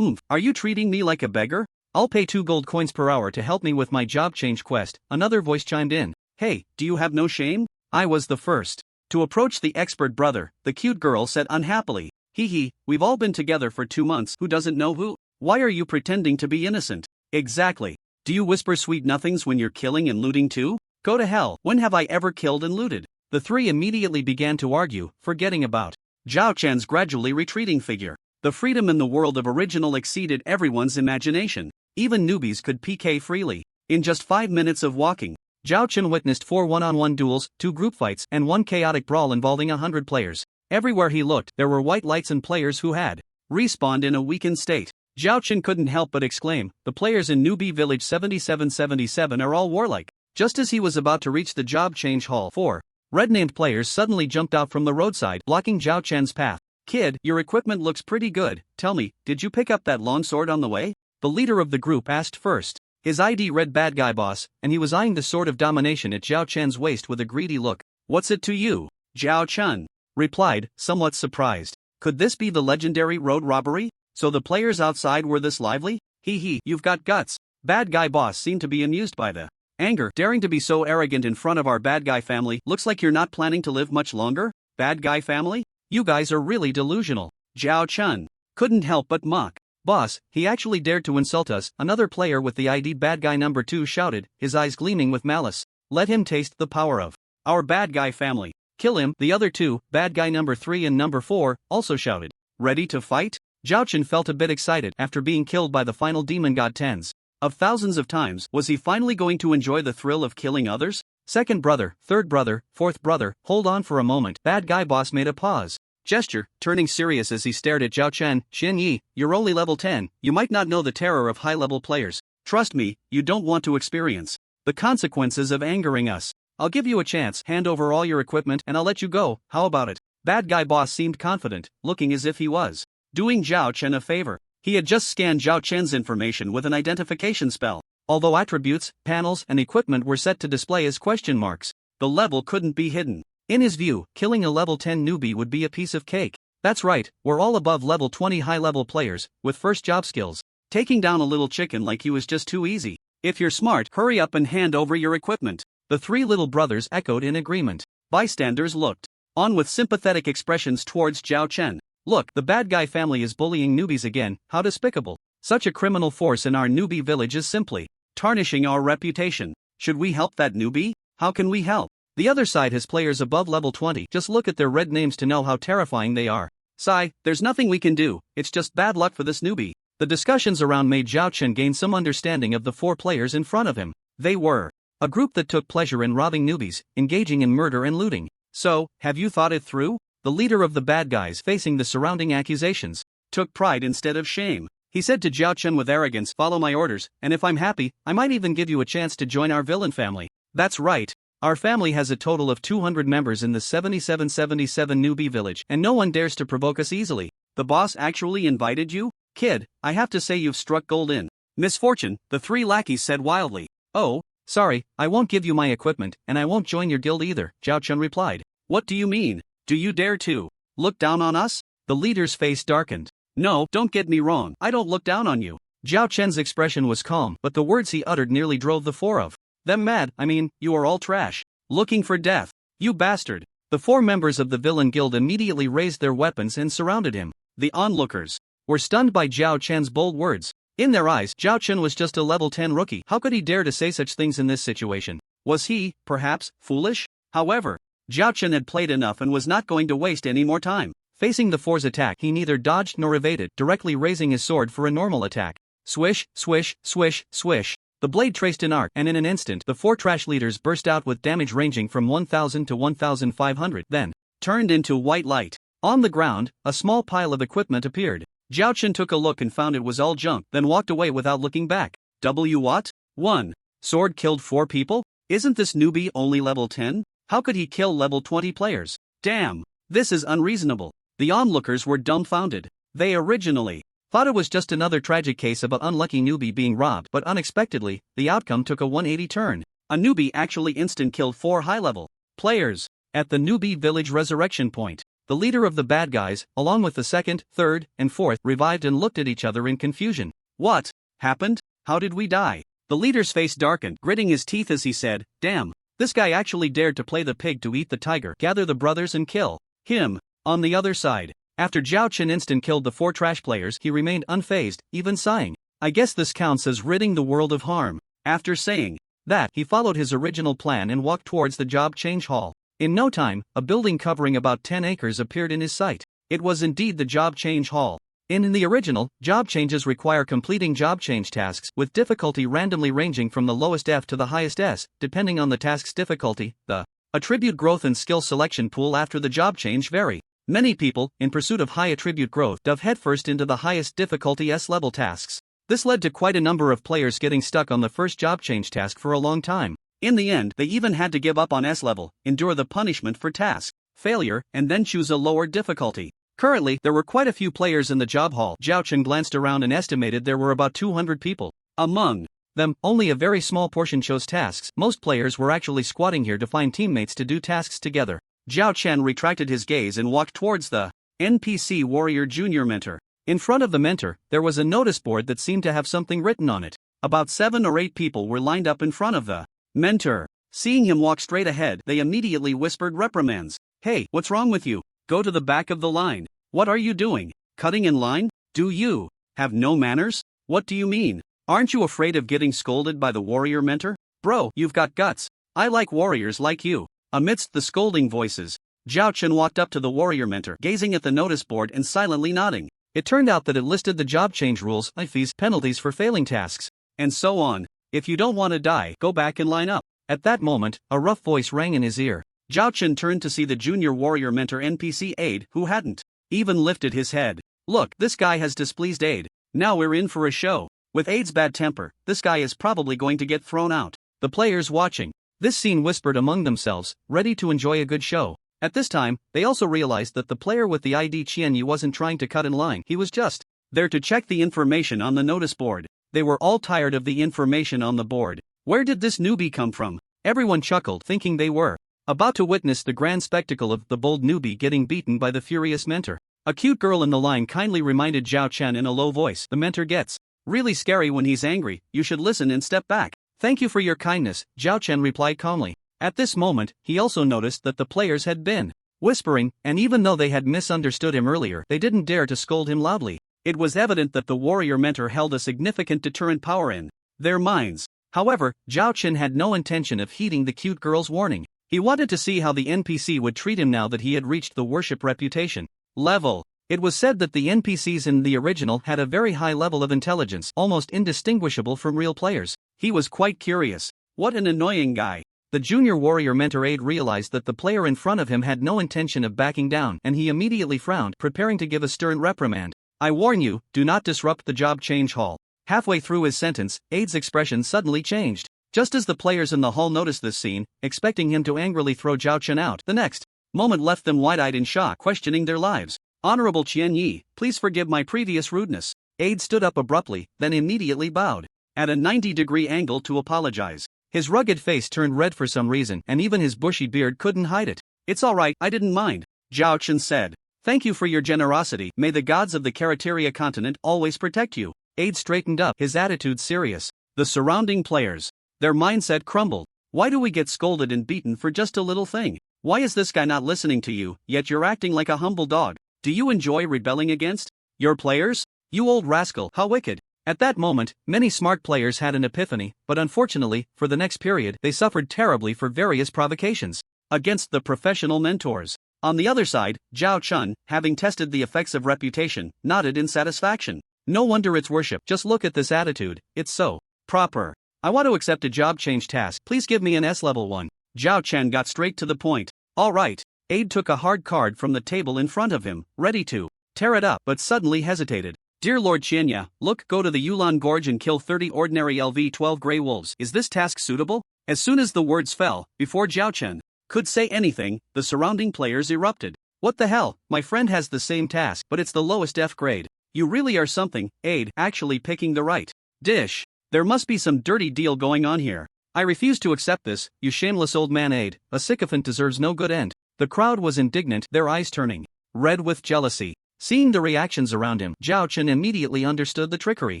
Speaker 1: Are you treating me like a beggar? I'll pay 2 gold coins per hour to help me with my job change quest. Another voice chimed in. Hey, do you have no shame? I was the first to approach the expert brother, the cute girl said unhappily. We've all been together for 2 months. Who doesn't know who? Why are you pretending to be innocent? Exactly. Do you whisper sweet nothings when you're killing and looting too? Go to hell. When have I ever killed and looted? The 3 immediately began to argue, forgetting about Zhao Chen's gradually retreating figure. The freedom in the world of original exceeded everyone's imagination. Even newbies could PK freely. In just 5 minutes of walking, Zhao Chen witnessed 4 one-on-one duels, 2 group fights, and 1 chaotic brawl involving 100 players. Everywhere he looked, there were white lights and players who had respawned in a weakened state. Zhao Chen couldn't help but exclaim, the players in newbie village 7777 are all warlike. Just as he was about to reach the job change hall, 4 red-named players suddenly jumped out from the roadside, blocking Zhao Chen's path. Kid, your equipment looks pretty good. Tell me, did you pick up that long sword on the way? The leader of the group asked first. His ID read bad guy boss, and he was eyeing the sword of domination at Zhao Chen's waist with a greedy look. What's it to you? Zhao Chen replied, somewhat surprised. Could this be the legendary road robbery? So the players outside were this lively? You've got guts. Bad guy boss seemed to be amused by the anger. Daring to be so arrogant in front of our bad guy family. Looks like you're not planning to live much longer? Bad guy family? You guys are really delusional. Zhao Chen couldn't help but mock. Boss, he actually dared to insult us, another player with the ID bad guy number 2 shouted, his eyes gleaming with malice. Let him taste the power of Our bad guy family. Kill him, the other two, bad guy number 3 and number 4, also shouted. Ready to fight? Zhao Chen felt a bit excited after being killed by the final demon god tens of thousands of times. Was he finally going to enjoy the thrill of killing others? Second brother, third brother, fourth brother, hold on for a moment. Bad guy boss made a pause. Gesture, turning serious as he stared at Zhao Chen. Xin Yi, you're only level 10, you might not know the terror of high-level players. Trust me, you don't want to experience the consequences of angering us. I'll give you a chance, hand over all your equipment and I'll let you go, how about it? Bad guy boss seemed confident, looking as if he was doing Zhao Chen a favor. He had just scanned Zhao Chen's information with an identification spell. Although attributes, panels, and equipment were set to display as question marks, the level couldn't be hidden. In his view, killing a level 10 newbie would be a piece of cake. That's right, we're all above level 20 high-level players, with first job skills. Taking down a little chicken like you is just too easy. If you're smart, hurry up and hand over your equipment. The three little brothers echoed in agreement. Bystanders looked on with sympathetic expressions towards Zhao Chen. Look, the bad guy family is bullying newbies again, how despicable. Such a criminal force in our newbie village is simply tarnishing our reputation. Should we help that newbie? How can we help? The other side has players above level 20. Just look at their red names to know how terrifying they are. Sigh, there's nothing we can do, it's just bad luck for this newbie. The discussions around made Zhao Chen gain some understanding of the four players in front of him. They were a group that took pleasure in robbing newbies, engaging in murder and looting. So, have you thought it through? The leader of the bad guys facing the surrounding accusations took pride instead of shame. He said to Zhao Chen with arrogance, follow my orders, and if I'm happy, I might even give you a chance to join our villain family. That's right. Our family has a total of 200 members in the 7777 newbie village, and no one dares to provoke us easily. The boss actually invited you? Kid, I have to say you've struck gold in misfortune, the three lackeys said wildly. Oh, sorry, I won't give you my equipment, and I won't join your guild either, Zhao Chen replied. What do you mean? Do you dare to look down on us? The leader's face darkened. No, don't get me wrong, I don't look down on you. Zhao Chen's expression was calm, but the words he uttered nearly drove the four of them mad. I mean, you are all trash. Looking for death. You bastard. The four members of the villain guild immediately raised their weapons and surrounded him. The onlookers were stunned by Zhao Chen's bold words. In their eyes, Zhao Chen was just a level 10 rookie. How could he dare to say such things in this situation? Was he, perhaps, foolish? However, Zhao Chen had played enough and was not going to waste any more time. Facing the four's attack, he neither dodged nor evaded, directly raising his sword for a normal attack. Swish, swish, swish, swish. The blade traced an arc, and in an instant, the four trash leaders burst out with damage ranging from 1000 to 1500, then turned into white light. On the ground, a small pile of equipment appeared. Zhao Chen took a look and found it was all junk, then walked away without looking back. What? 1. Sword killed 4 people? Isn't this newbie only level 10? How could he kill level 20 players? Damn, this is unreasonable. The onlookers were dumbfounded. They originally thought it was just another tragic case of an unlucky newbie being robbed, but unexpectedly, the outcome took a 180 turn. A newbie actually instant-killed 4 high-level players. At the newbie village resurrection point, the leader of the bad guys, along with the second, third, and fourth, revived and looked at each other in confusion. What happened? How did we die? The leader's face darkened, gritting his teeth as he said, damn, this guy actually dared to play the pig to eat the tiger, gather the brothers and kill him. On the other side, after Zhao Chen instant-killed the 4 trash players, he remained unfazed, even sighing. I guess this counts as ridding the world of harm. After saying that, he followed his original plan and walked towards the job change hall. In no time, a building covering about 10 acres appeared in his sight. It was indeed the job change hall. In the original, job changes require completing job change tasks, with difficulty randomly ranging from the lowest F to the highest S, depending on the task's difficulty. The attribute growth and skill selection pool after the job change vary. Many people, in pursuit of high attribute growth, dove headfirst into the highest difficulty S-level tasks. This led to quite a number of players getting stuck on the first job change task for a long time. In the end, they even had to give up on S-level, endure the punishment for task failure, and then choose a lower difficulty. Currently, there were quite a few players in the job hall. Zhao Chen glanced around and estimated there were about 200 people. Among them, only a very small portion chose tasks. Most players were actually squatting here to find teammates to do tasks together. Zhao Chen retracted his gaze and walked towards the NPC Warrior Junior Mentor. In front of the mentor, there was a notice board that seemed to have something written on it. About 7 or 8 people were lined up in front of the mentor. Seeing him walk straight ahead, they immediately whispered reprimands. Hey, what's wrong with you? Go to the back of the line. What are you doing? Cutting in line? Do you have no manners? What do you mean? Aren't you afraid of getting scolded by the warrior mentor? Bro, you've got guts. I like warriors like you. Amidst the scolding voices, Zhao Chen walked up to the warrior mentor, gazing at the notice board and silently nodding. It turned out that it listed the job change rules, fees, penalties for failing tasks, and so on. If you don't want to die, go back and line up. At that moment, a rough voice rang in his ear. Zhao Chen turned to see the junior warrior mentor NPC Aid, who hadn't even lifted his head. Look, this guy has displeased Aid. Now we're in for a show. With Aid's bad temper, this guy is probably going to get thrown out. The players watching this scene whispered among themselves, ready to enjoy a good show. At this time, they also realized that the player with the ID Qianyi wasn't trying to cut in line. He was just there to check the information on the notice board. They were all tired of the information on the board. Where did this newbie come from? Everyone chuckled, thinking they were about to witness the grand spectacle of the bold newbie getting beaten by the furious mentor. A cute girl in the line kindly reminded Zhao Chen in a low voice, "The mentor gets really scary when he's angry, you should listen and step back." "Thank you for your kindness," Zhao Chen replied calmly. At this moment, he also noticed that the players had been whispering, and even though they had misunderstood him earlier, they didn't dare to scold him loudly. It was evident that the warrior mentor held a significant deterrent power in their minds. However, Zhao Chen had no intention of heeding the cute girl's warning. He wanted to see how the NPC would treat him now that he had reached the worship reputation level. It was said that the NPCs in the original had a very high level of intelligence, almost indistinguishable from real players. He was quite curious. What an annoying guy. The junior warrior mentor Aid realized that the player in front of him had no intention of backing down, and he immediately frowned, preparing to give a stern reprimand. "I warn you, do not disrupt the job change hall." Halfway through his sentence, Aid's expression suddenly changed. Just as the players in the hall noticed this scene, expecting him to angrily throw Zhao Chen out, the next moment left them wide-eyed in shock, questioning their lives. "Honorable Qianyi, please forgive my previous rudeness." Aid stood up abruptly, then immediately bowed at a 90-degree angle to apologize. His rugged face turned red for some reason, and even his bushy beard couldn't hide it. "It's all right, I didn't mind," Zhao Chen said. "Thank you for your generosity. May the gods of the Karateria continent always protect you." Aid straightened up, his attitude serious. The surrounding players, their mindset crumbled. "Why do we get scolded and beaten for just a little thing? Why is this guy not listening to you, yet you're acting like a humble dog? Do you enjoy rebelling against your players? You old rascal, how wicked." At that moment, many smart players had an epiphany, but unfortunately, for the next period, they suffered terribly for various provocations against the professional mentors. On the other side, Zhao Chen, having tested the effects of reputation, nodded in satisfaction. "No wonder it's worship, just look at this attitude, it's so proper. I want to accept a job change task, please give me an S-level one." Zhao Chen got straight to the point. "All right." Aid took a hard card from the table in front of him, ready to tear it up, but suddenly hesitated. "Dear Lord Qianya, look, go to the Yulan Gorge and kill 30 ordinary LV-12 Grey Wolves. Is this task suitable?" As soon as the words fell, before Zhao Chen could say anything, the surrounding players erupted. "What the hell, my friend has the same task, but it's the lowest F grade. You really are something, Aid, actually picking the right dish. There must be some dirty deal going on here. I refuse to accept this, you shameless old man Aid, a sycophant deserves no good end." The crowd was indignant, their eyes turning red with jealousy. Seeing the reactions around him, Zhao Chen immediately understood the trickery.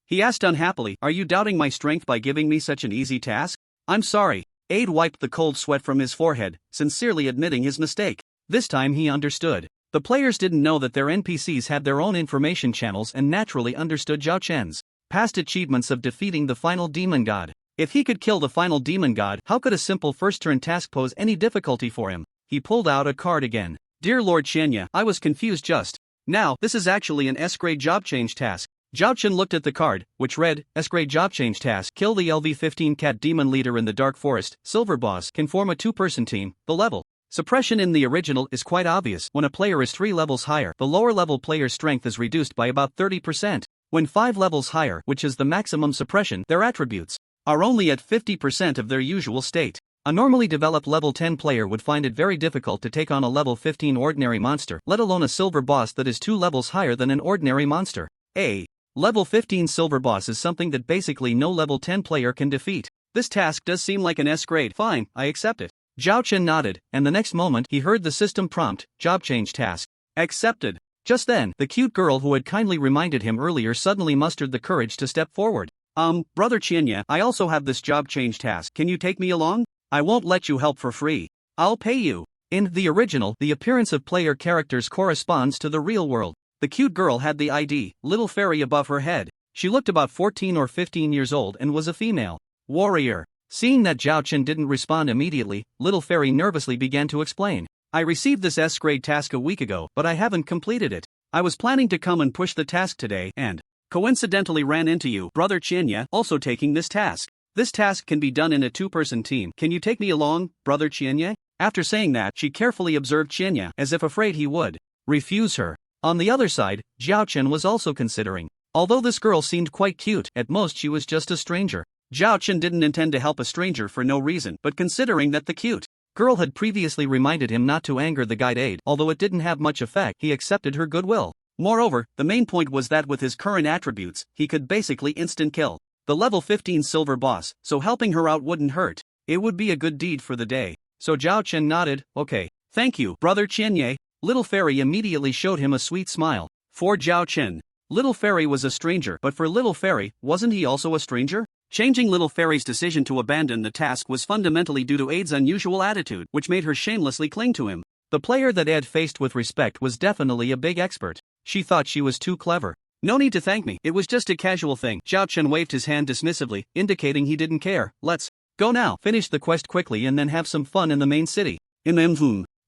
Speaker 1: He asked unhappily, "Are you doubting my strength by giving me such an easy task?" "I'm sorry." Aid wiped the cold sweat from his forehead, sincerely admitting his mistake. This time he understood. The players didn't know that their NPCs had their own information channels and naturally understood Zhao Chen's past achievements of defeating the final demon god. If he could kill the final demon god, how could a simple first-turn task pose any difficulty for him? He pulled out a card again. "Dear Lord Qianya, I was confused just now, this is actually an S-grade job change task." Zhao Chen looked at the card, which read, S-grade job change task, kill the LV-15 cat demon leader in the Dark Forest, Silver Boss, can form a 2-person team. The level suppression in the original is quite obvious. When a player is 3 levels higher, the lower level player's strength is reduced by about 30%. When 5 levels higher, which is the maximum suppression, their attributes are only at 50% of their usual state. A normally developed level 10 player would find it very difficult to take on a level 15 ordinary monster, let alone a silver boss that is 2 levels higher than an ordinary monster. A level 15 silver boss is something that basically no level 10 player can defeat. This task does seem like an S grade. Fine, I accept it. Zhao Chen nodded, and the next moment he heard the system prompt, job change task. Accepted. Just then, the cute girl who had kindly reminded him earlier suddenly mustered the courage to step forward. Brother Qianya, I also have this job change task. Can you take me along? I won't let you help for free. I'll pay you. In the original, the appearance of player characters corresponds to the real world. The cute girl had the ID, little fairy above her head. She looked about 14 or 15 years old and was a female warrior. Seeing that Zhao Chen didn't respond immediately, Little Fairy nervously began to explain. I received this S-grade task a week ago, but I haven't completed it. I was planning to come and push the task today and coincidentally ran into you, Brother Qianya, also taking this task. This task can be done in a two-person team. Can you take me along, Brother Qianya? After saying that, she carefully observed Qianya, as if afraid he would refuse her. On the other side, Zhao Chen was also considering. Although this girl seemed quite cute, at most she was just a stranger. Zhao Chen didn't intend to help a stranger for no reason, but considering that the cute girl had previously reminded him not to anger the guide aide, although it didn't have much effect, he accepted her goodwill. Moreover, the main point was that with his current attributes, he could basically instant kill the level 15 silver boss, so helping her out wouldn't hurt. It would be a good deed for the day. So Zhao Chen nodded, okay. Thank you, Brother Qianye. Little Fairy immediately showed him a sweet smile. For Zhao Chen, Little Fairy was a stranger, but for Little Fairy, wasn't he also a stranger? Changing Little Fairy's decision to abandon the task was fundamentally due to Aide's unusual attitude, which made her shamelessly cling to him. The player that Aide faced with respect was definitely a big expert. She thought she was too clever. No need to thank me, it was just a casual thing. Zhao Chen waved his hand dismissively, indicating he didn't care. Let's go now. Finish the quest quickly and then have some fun in the main city.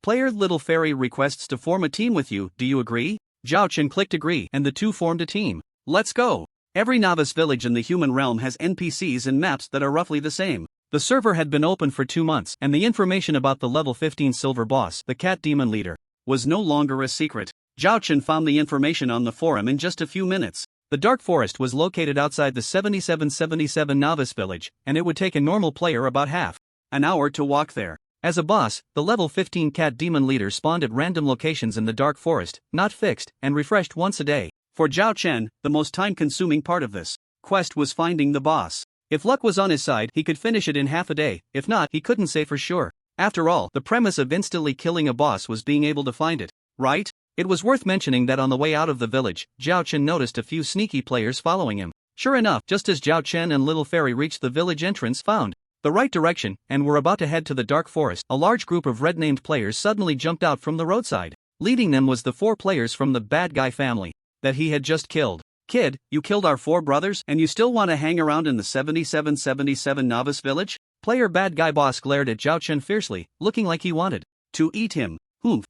Speaker 1: Player Little Fairy requests to form a team with you, do you agree? Zhao Chen clicked agree, and the two formed a team. Let's go. Every novice village in the human realm has NPCs and maps that are roughly the same. The server had been open for 2 months, and the information about the level 15 silver boss, the cat demon leader, was no longer a secret. Zhao Chen found the information on the forum in just a few minutes. The Dark Forest was located outside the 7777 novice village, and it would take a normal player about half an hour to walk there. As a boss, the level 15 cat demon leader spawned at random locations in the Dark Forest, not fixed, and refreshed once a day. For Zhao Chen, the most time-consuming part of this quest was finding the boss. If luck was on his side, he could finish it in half a day. If not, he couldn't say for sure. After all, the premise of instantly killing a boss was being able to find it, right? It was worth mentioning that on the way out of the village, Zhao Chen noticed a few sneaky players following him. Sure enough, just as Zhao Chen and Little Fairy reached the village entrance, found the right direction, and were about to head to the Dark Forest, a large group of red-named players suddenly jumped out from the roadside. Leading them was the 4 players from the bad guy family that he had just killed. Kid, you killed our 4 brothers, and you still want to hang around in the 7777 novice village? Player bad guy boss glared at Zhao Chen fiercely, looking like he wanted to eat him.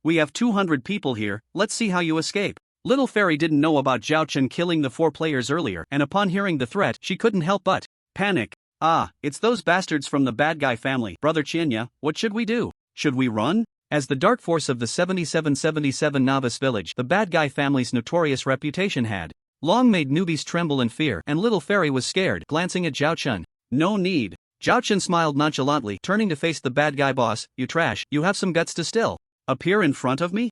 Speaker 1: We have 200 people here, let's see how you escape. Little Fairy didn't know about Zhao Chen killing the 4 players earlier, and upon hearing the threat, she couldn't help but panic. Ah, it's those bastards from the bad guy family. Brother Qianya, what should we do? Should we run? As the dark force of the 7777 novice village, the bad guy family's notorious reputation had long made newbies tremble in fear, and Little Fairy was scared, glancing at Zhao Chen. No need. Zhao Chen smiled nonchalantly, turning to face the bad guy boss. You trash, you have some guts to still appear in front of me?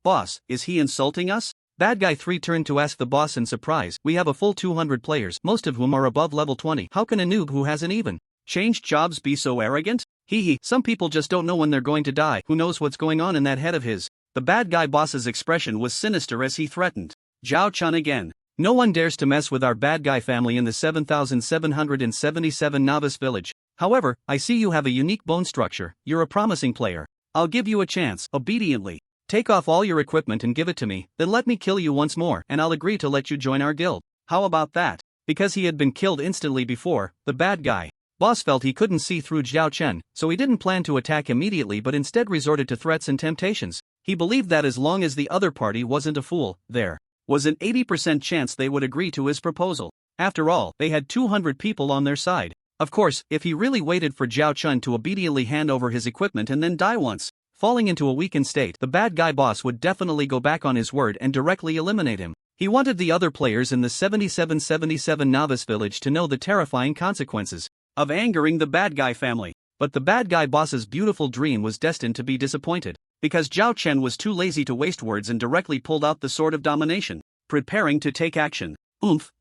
Speaker 1: Boss, is he insulting us? Bad guy 3 turned to ask the boss in surprise. We have a full 200 players, most of whom are above level 20. How can a noob who hasn't even changed jobs be so arrogant? Hee, some people just don't know when they're going to die. Who knows what's going on in that head of his? The bad guy boss's expression was sinister as he threatened Zhao Chen again. No one dares to mess with our bad guy family in the 7777 novice village. However, I see you have a unique bone structure. You're a promising player. I'll give you a chance. Obediently. Take off all your equipment and give it to me, then let me kill you once more, and I'll agree to let you join our guild. How about that? Because he had been killed instantly before, the bad guy boss felt he couldn't see through Zhao Chen, so he didn't plan to attack immediately but instead resorted to threats and temptations. He believed that as long as the other party wasn't a fool, there was an 80% chance they would agree to his proposal. After all, they had 200 people on their side. Of course, if he really waited for Zhao Chen to obediently hand over his equipment and then die once, falling into a weakened state, the bad guy boss would definitely go back on his word and directly eliminate him. He wanted the other players in the 7777 novice village to know the terrifying consequences of angering the bad guy family. But the bad guy boss's beautiful dream was destined to be disappointed, because Zhao Chen was too lazy to waste words and directly pulled out the sword of domination, preparing to take action.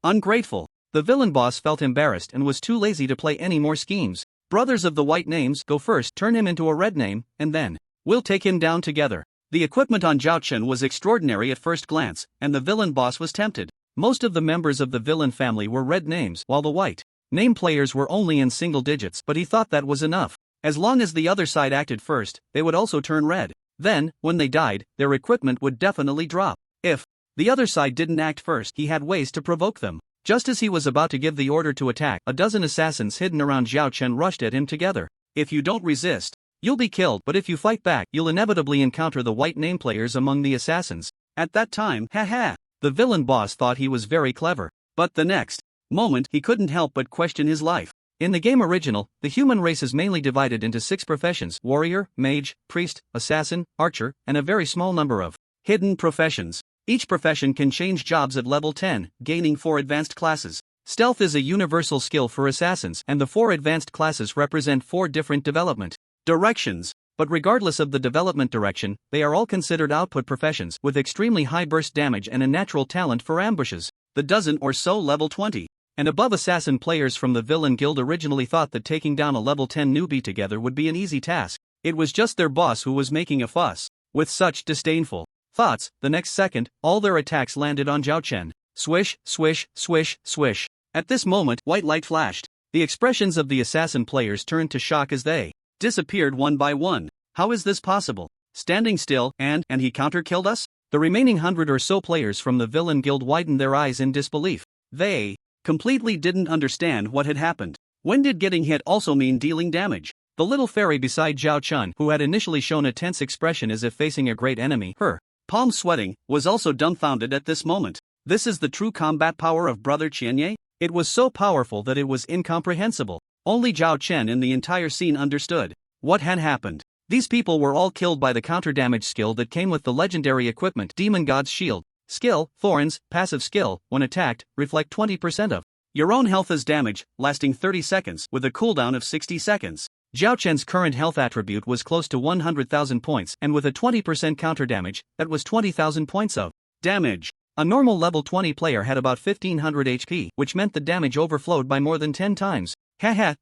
Speaker 1: Ungrateful. The villain boss felt embarrassed and was too lazy to play any more schemes. Brothers of the white names, go first, turn him into a red name, and then we'll take him down together. The equipment on Zhao Chen was extraordinary at first glance, and the villain boss was tempted. Most of the members of the villain family were red names, while the white name players were only in single digits, but he thought that was enough. As long as the other side acted first, they would also turn red. Then, when they died, their equipment would definitely drop. If the other side didn't act first, he had ways to provoke them. Just as he was about to give the order to attack, a dozen assassins hidden around Zhao Chen rushed at him together. If you don't resist, you'll be killed, but if you fight back, you'll inevitably encounter the white name players among the assassins. At that time, the villain boss thought he was very clever. But the next moment, he couldn't help but question his life. In the game original, the human race is mainly divided into 6 professions: warrior, mage, priest, assassin, archer, and a very small number of hidden professions. Each profession can change jobs at level 10, gaining 4 advanced classes. Stealth is a universal skill for assassins, and the 4 advanced classes represent 4 different development directions. But regardless of the development direction, they are all considered output professions with extremely high burst damage and a natural talent for ambushes. The dozen or so level 20 and above assassin players from the Villain Guild originally thought that taking down a level 10 newbie together would be an easy task. It was just their boss who was making a fuss. With such disdainful thoughts, the next second, all their attacks landed on Zhao Chen. Swish, swish, swish, swish. At this moment, white light flashed. The expressions of the assassin players turned to shock as they disappeared one by one. How is this possible? Standing still, and he counter-killed us? The remaining 100 or so players from the Villain Guild widened their eyes in disbelief. They completely didn't understand what had happened. When did getting hit also mean dealing damage? The little fairy beside Zhao Chen, who had initially shown a tense expression as if facing a great enemy, her palms sweating, was also dumbfounded at this moment. This is the true combat power of Brother Qianye? It was so powerful that it was incomprehensible. Only Zhao Chen in the entire scene understood what had happened. These people were all killed by the counter-damage skill that came with the legendary equipment Demon God's Shield. Skill, Thorns, passive skill, when attacked, reflect 20% of your own health as damage, lasting 30 seconds, with a cooldown of 60 seconds. Zhao Chen's current health attribute was close to 100,000 points, and with a 20% counter damage, that was 20,000 points of damage. A normal level 20 player had about 1500 HP, which meant the damage overflowed by more than 10 times.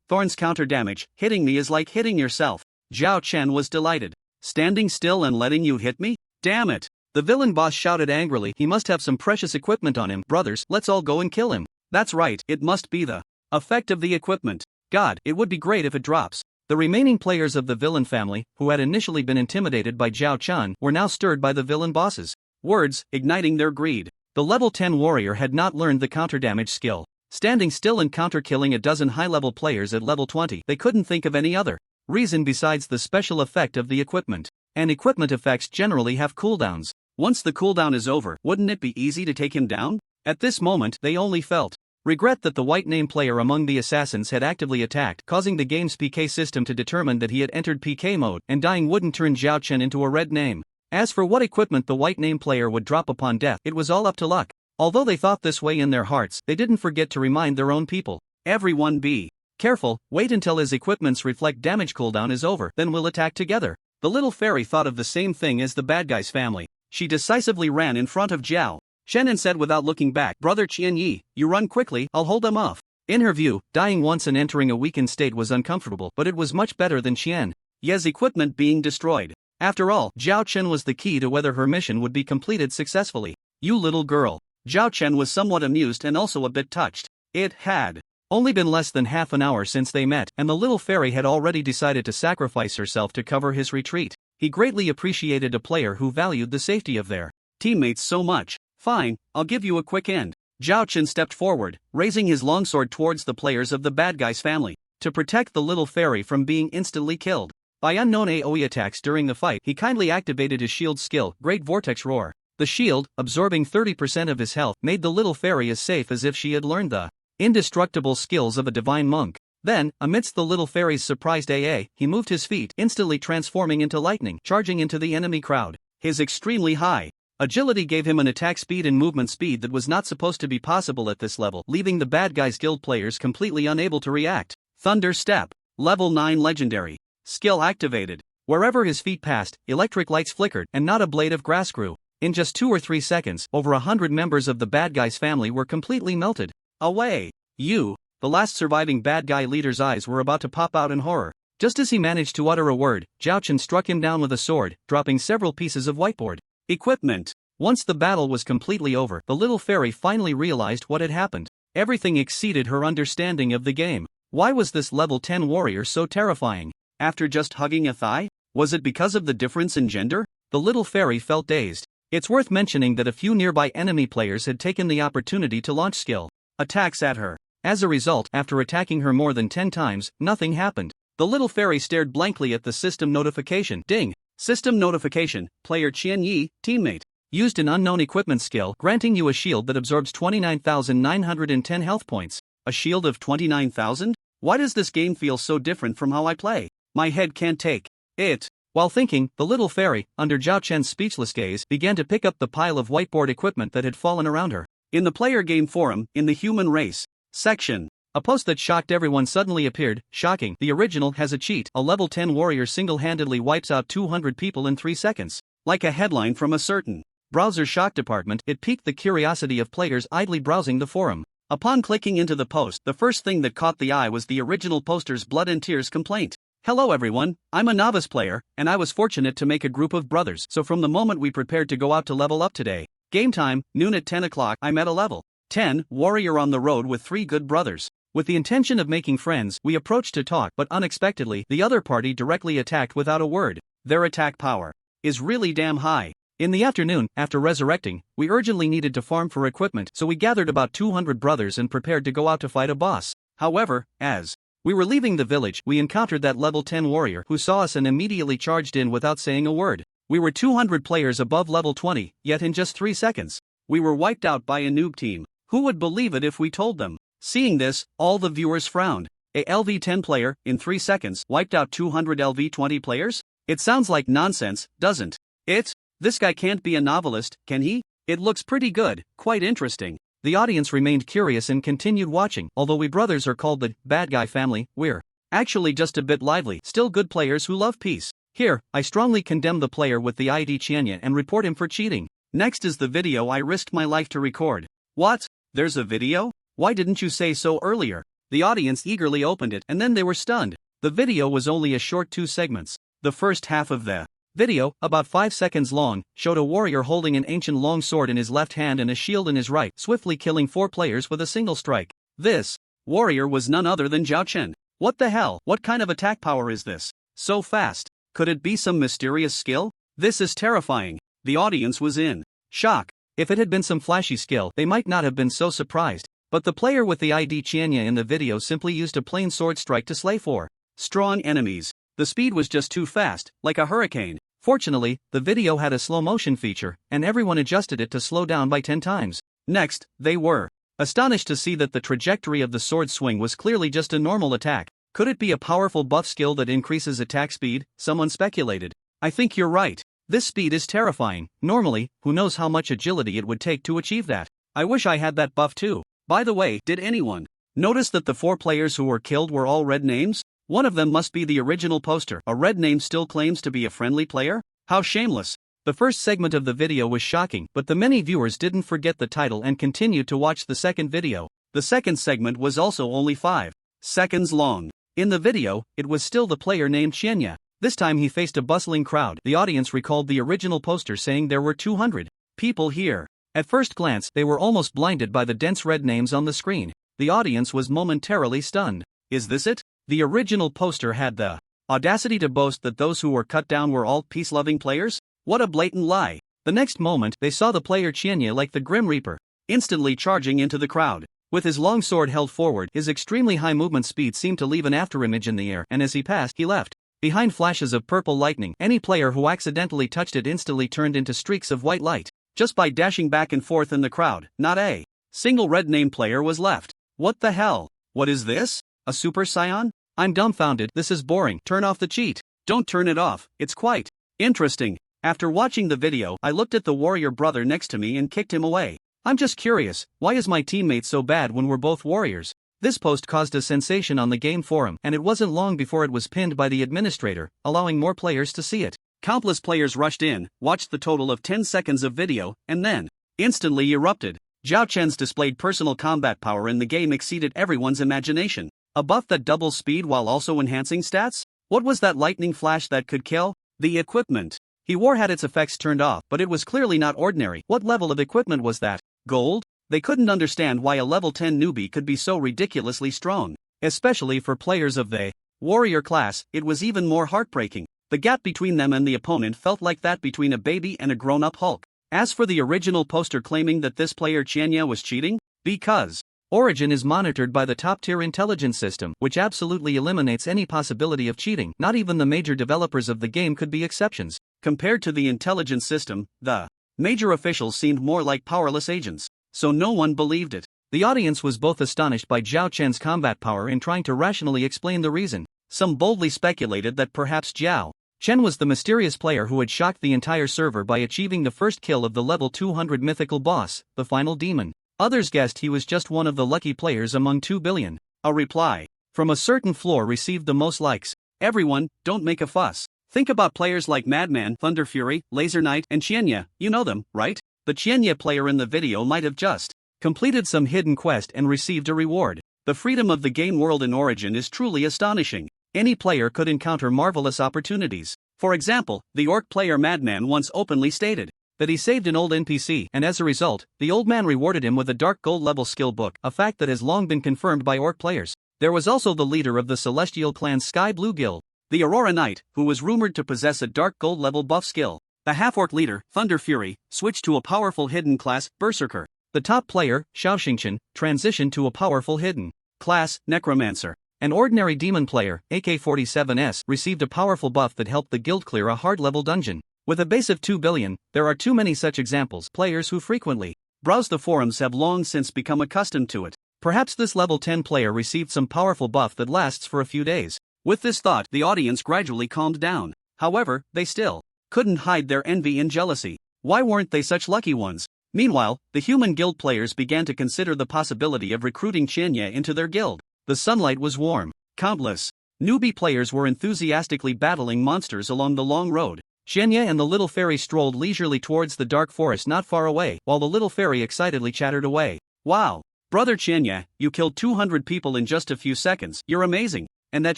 Speaker 1: Thorns counter damage, hitting me is like hitting yourself. Zhao Chen was delighted. Standing still and letting you hit me? Damn it! The villain boss shouted angrily. He must have some precious equipment on him. Brothers, let's all go and kill him. That's right, it must be the effect of the equipment. God, it would be great if it drops. The remaining players of the villain family, who had initially been intimidated by Zhao Chen, were now stirred by the villain boss's words, igniting their greed. The level 10 warrior had not learned the counter damage skill. Standing still and counter-killing a dozen high-level players at level 20, they couldn't think of any other reason besides the special effect of the equipment. And equipment effects generally have cooldowns. Once the cooldown is over, wouldn't it be easy to take him down? At this moment, they only felt regret that the white name player among the assassins had actively attacked, causing the game's PK system to determine that he had entered PK mode, and dying wouldn't turn Zhao Chen into a red name. As for what equipment the white name player would drop upon death, it was all up to luck. Although they thought this way in their hearts, they didn't forget to remind their own people. Everyone be careful, wait until his equipment's reflect damage cooldown is over, then we'll attack together. The little fairy thought of the same thing as the bad guy's family. She decisively ran in front of Zhao Chen and said without looking back, Brother Qianye, you run quickly, I'll hold them off. In her view, dying once and entering a weakened state was uncomfortable, but it was much better than Qianye's equipment being destroyed. After all, Zhao Chen was the key to whether her mission would be completed successfully. You little girl. Zhao Chen was somewhat amused and also a bit touched. It had only been less than half an hour since they met, and the little fairy had already decided to sacrifice herself to cover his retreat. He greatly appreciated a player who valued the safety of their teammates so much. Fine, I'll give you a quick end. Zhao Chen stepped forward, raising his longsword towards the players of the bad guy's family. To protect the little fairy from being instantly killed by unknown AoE attacks during the fight, he kindly activated his shield skill, Great Vortex Roar. The shield, absorbing 30% of his health, made the little fairy as safe as if she had learned the indestructible skills of a divine monk. Then, amidst the little fairy's surprised AA, he moved his feet, instantly transforming into lightning, charging into the enemy crowd. His extremely high agility gave him an attack speed and movement speed that was not supposed to be possible at this level, leaving the bad guy's guild players completely unable to react. Thunder Step. Level 9 Legendary. Skill activated. Wherever his feet passed, electric lights flickered, and not a blade of grass grew. In just 2 or 3 seconds, over 100 members of the bad guy's family were completely melted away. The last surviving bad guy leader's eyes were about to pop out in horror. Just as he managed to utter a word, Zhao Chen struck him down with a sword, dropping several pieces of whiteboard equipment. Once the battle was completely over, the little fairy finally realized what had happened. Everything exceeded her understanding of the game. Why was this level 10 warrior so terrifying? After just hugging a thigh? Was it because of the difference in gender? The little fairy felt dazed. It's worth mentioning that a few nearby enemy players had taken the opportunity to launch skill attacks at her. As a result, after attacking her more than 10 times, nothing happened. The little fairy stared blankly at the system notification. Ding! System notification, player Qian Yi, teammate. Used an unknown equipment skill, granting you a shield that absorbs 29,910 health points. A shield of 29,000? Why does this game feel so different from how I play? My head can't take it. While thinking, the little fairy, under Zhao Chen's speechless gaze, began to pick up the pile of whiteboard equipment that had fallen around her. In the player game forum, in the human race section, a post that shocked everyone suddenly appeared. Shocking, the original has a cheat. A level 10 warrior single-handedly wipes out 200 people in 3 seconds. Like a headline from a certain browser shock department, it piqued the curiosity of players idly browsing the forum. Upon clicking into the post, the first thing that caught the eye was the original poster's blood and tears complaint. Hello everyone, I'm a novice player, and I was fortunate to make a group of brothers. So from the moment we prepared to go out to level up today, game time, noon at 10 o'clock, I met a level 10 warrior on the road with 3 good brothers. With the intention of making friends, we approached to talk, but unexpectedly, the other party directly attacked without a word. Their attack power is really damn high. In the afternoon, after resurrecting, we urgently needed to farm for equipment, so we gathered about 200 brothers and prepared to go out to fight a boss. However, as we were leaving the village, we encountered that level 10 warrior who saw us and immediately charged in without saying a word. We were 200 players above level 20, yet in just 3 seconds, we were wiped out by a noob team. Who would believe it if we told them? Seeing this, all the viewers frowned. A LV10 player, in 3 seconds, wiped out 200 LV20 players? It sounds like nonsense, doesn't it? This guy can't be a novelist, can he? It looks pretty good, quite interesting. The audience remained curious and continued watching. Although we brothers are called the bad guy family, we're actually just a bit lively, still good players who love peace. Here, I strongly condemn the player with the ID Chianya and report him for cheating. Next is the video I risked my life to record. What? There's a video? Why didn't you say so earlier? The audience eagerly opened it and then they were stunned. The video was only a short 2 segments. The first half of the video, about 5 seconds long, showed a warrior holding an ancient long sword in his left hand and a shield in his right, swiftly killing 4 players with a single strike. This warrior was none other than Zhao Chen. What the hell? What kind of attack power is this? So fast. Could it be some mysterious skill? This is terrifying. The audience was in shock. If it had been some flashy skill, they might not have been so surprised. But the player with the ID Chianya in the video simply used a plain sword strike to slay 4 strong enemies. The speed was just too fast, like a hurricane. Fortunately, the video had a slow motion feature, and everyone adjusted it to slow down by 10 times. Next, they were astonished to see that the trajectory of the sword swing was clearly just a normal attack. Could it be a powerful buff skill that increases attack speed? Someone speculated. I think you're right. This speed is terrifying. Normally, who knows how much agility it would take to achieve that. I wish I had that buff too. By the way, did anyone notice that the 4 players who were killed were all red names? One of them must be the original poster. A red name still claims to be a friendly player? How shameless. The first segment of the video was shocking, but the many viewers didn't forget the title and continued to watch the second video. The second segment was also only 5 seconds long. In the video, it was still the player named Qianya. This time he faced a bustling crowd. The audience recalled the original poster saying there were 200 people here. At first glance, they were almost blinded by the dense red names on the screen. The audience was momentarily stunned. Is this it? The original poster had the audacity to boast that those who were cut down were all peace-loving players? What a blatant lie. The next moment, they saw the player Qianya like the Grim Reaper, instantly charging into the crowd. With his long sword held forward, his extremely high movement speed seemed to leave an afterimage in the air, and as he passed, he left behind flashes of purple lightning. Any player who accidentally touched it instantly turned into streaks of white light. Just by dashing back and forth in the crowd, not a single red name player was left. What the hell? What is this? A Super Saiyan? I'm dumbfounded. This is boring. Turn off the cheat. Don't turn it off. It's quite interesting. After watching the video, I looked at the warrior brother next to me and kicked him away. I'm just curious, why is my teammate so bad when we're both warriors? This post caused a sensation on the game forum, and it wasn't long before it was pinned by the administrator, allowing more players to see it. Countless players rushed in, watched the total of 10 seconds of video, and then instantly erupted. Zhao Chen's displayed personal combat power in the game exceeded everyone's imagination. A buff that doubles speed while also enhancing stats? What was that lightning flash that could kill? The equipment he wore had its effects turned off, but it was clearly not ordinary. What level of equipment was that? Gold? They couldn't understand why a level 10 newbie could be so ridiculously strong. Especially for players of the warrior class, it was even more heartbreaking. The gap between them and the opponent felt like that between a baby and a grown-up Hulk. As for the original poster claiming that this player Qianya was cheating, because Origin is monitored by the top-tier intelligence system, which absolutely eliminates any possibility of cheating. Not even the major developers of the game could be exceptions. Compared to the intelligence system, the major officials seemed more like powerless agents, so no one believed it. The audience was both astonished by Zhao Chen's combat power and trying to rationally explain the reason. Some boldly speculated that perhaps Zhao Chen was the mysterious player who had shocked the entire server by achieving the first kill of the level 200 mythical boss, the final demon. Others guessed he was just one of the lucky players among 2 billion. A reply from a certain floor received the most likes. Everyone, don't make a fuss. Think about players like Madman, Thunder Fury, Laser Knight, and Qianya. You know them, right? The Qianya player in the video might have just completed some hidden quest and received a reward. The freedom of the game world in Origin is truly astonishing. Any player could encounter marvelous opportunities. For example, the orc player Madman once openly stated that he saved an old NPC, and as a result, the old man rewarded him with a dark gold level skill book, a fact that has long been confirmed by orc players. There was also the leader of the Celestial Clan's Sky Blue Guild, the Aurora Knight, who was rumored to possess a dark gold level buff skill. The half-orc leader, Thunder Fury, switched to a powerful hidden class, Berserker. The top player, Xiaoxingchen, transitioned to a powerful hidden class, Necromancer. An ordinary demon player, AK-47S, received a powerful buff that helped the guild clear a hard-level dungeon. With a base of 2 billion, there are too many such examples. Players who frequently browse the forums have long since become accustomed to it. Perhaps this level 10 player received some powerful buff that lasts for a few days. With this thought, the audience gradually calmed down. However, they still couldn't hide their envy and jealousy. Why weren't they such lucky ones? Meanwhile, the human guild players began to consider the possibility of recruiting Qianya into their guild. The sunlight was warm. Countless newbie players were enthusiastically battling monsters along the long road. Qianya and the little fairy strolled leisurely towards the dark forest not far away, while the little fairy excitedly chattered away. Wow! Brother Qianya, you killed 200 people in just a few seconds. You're amazing. And that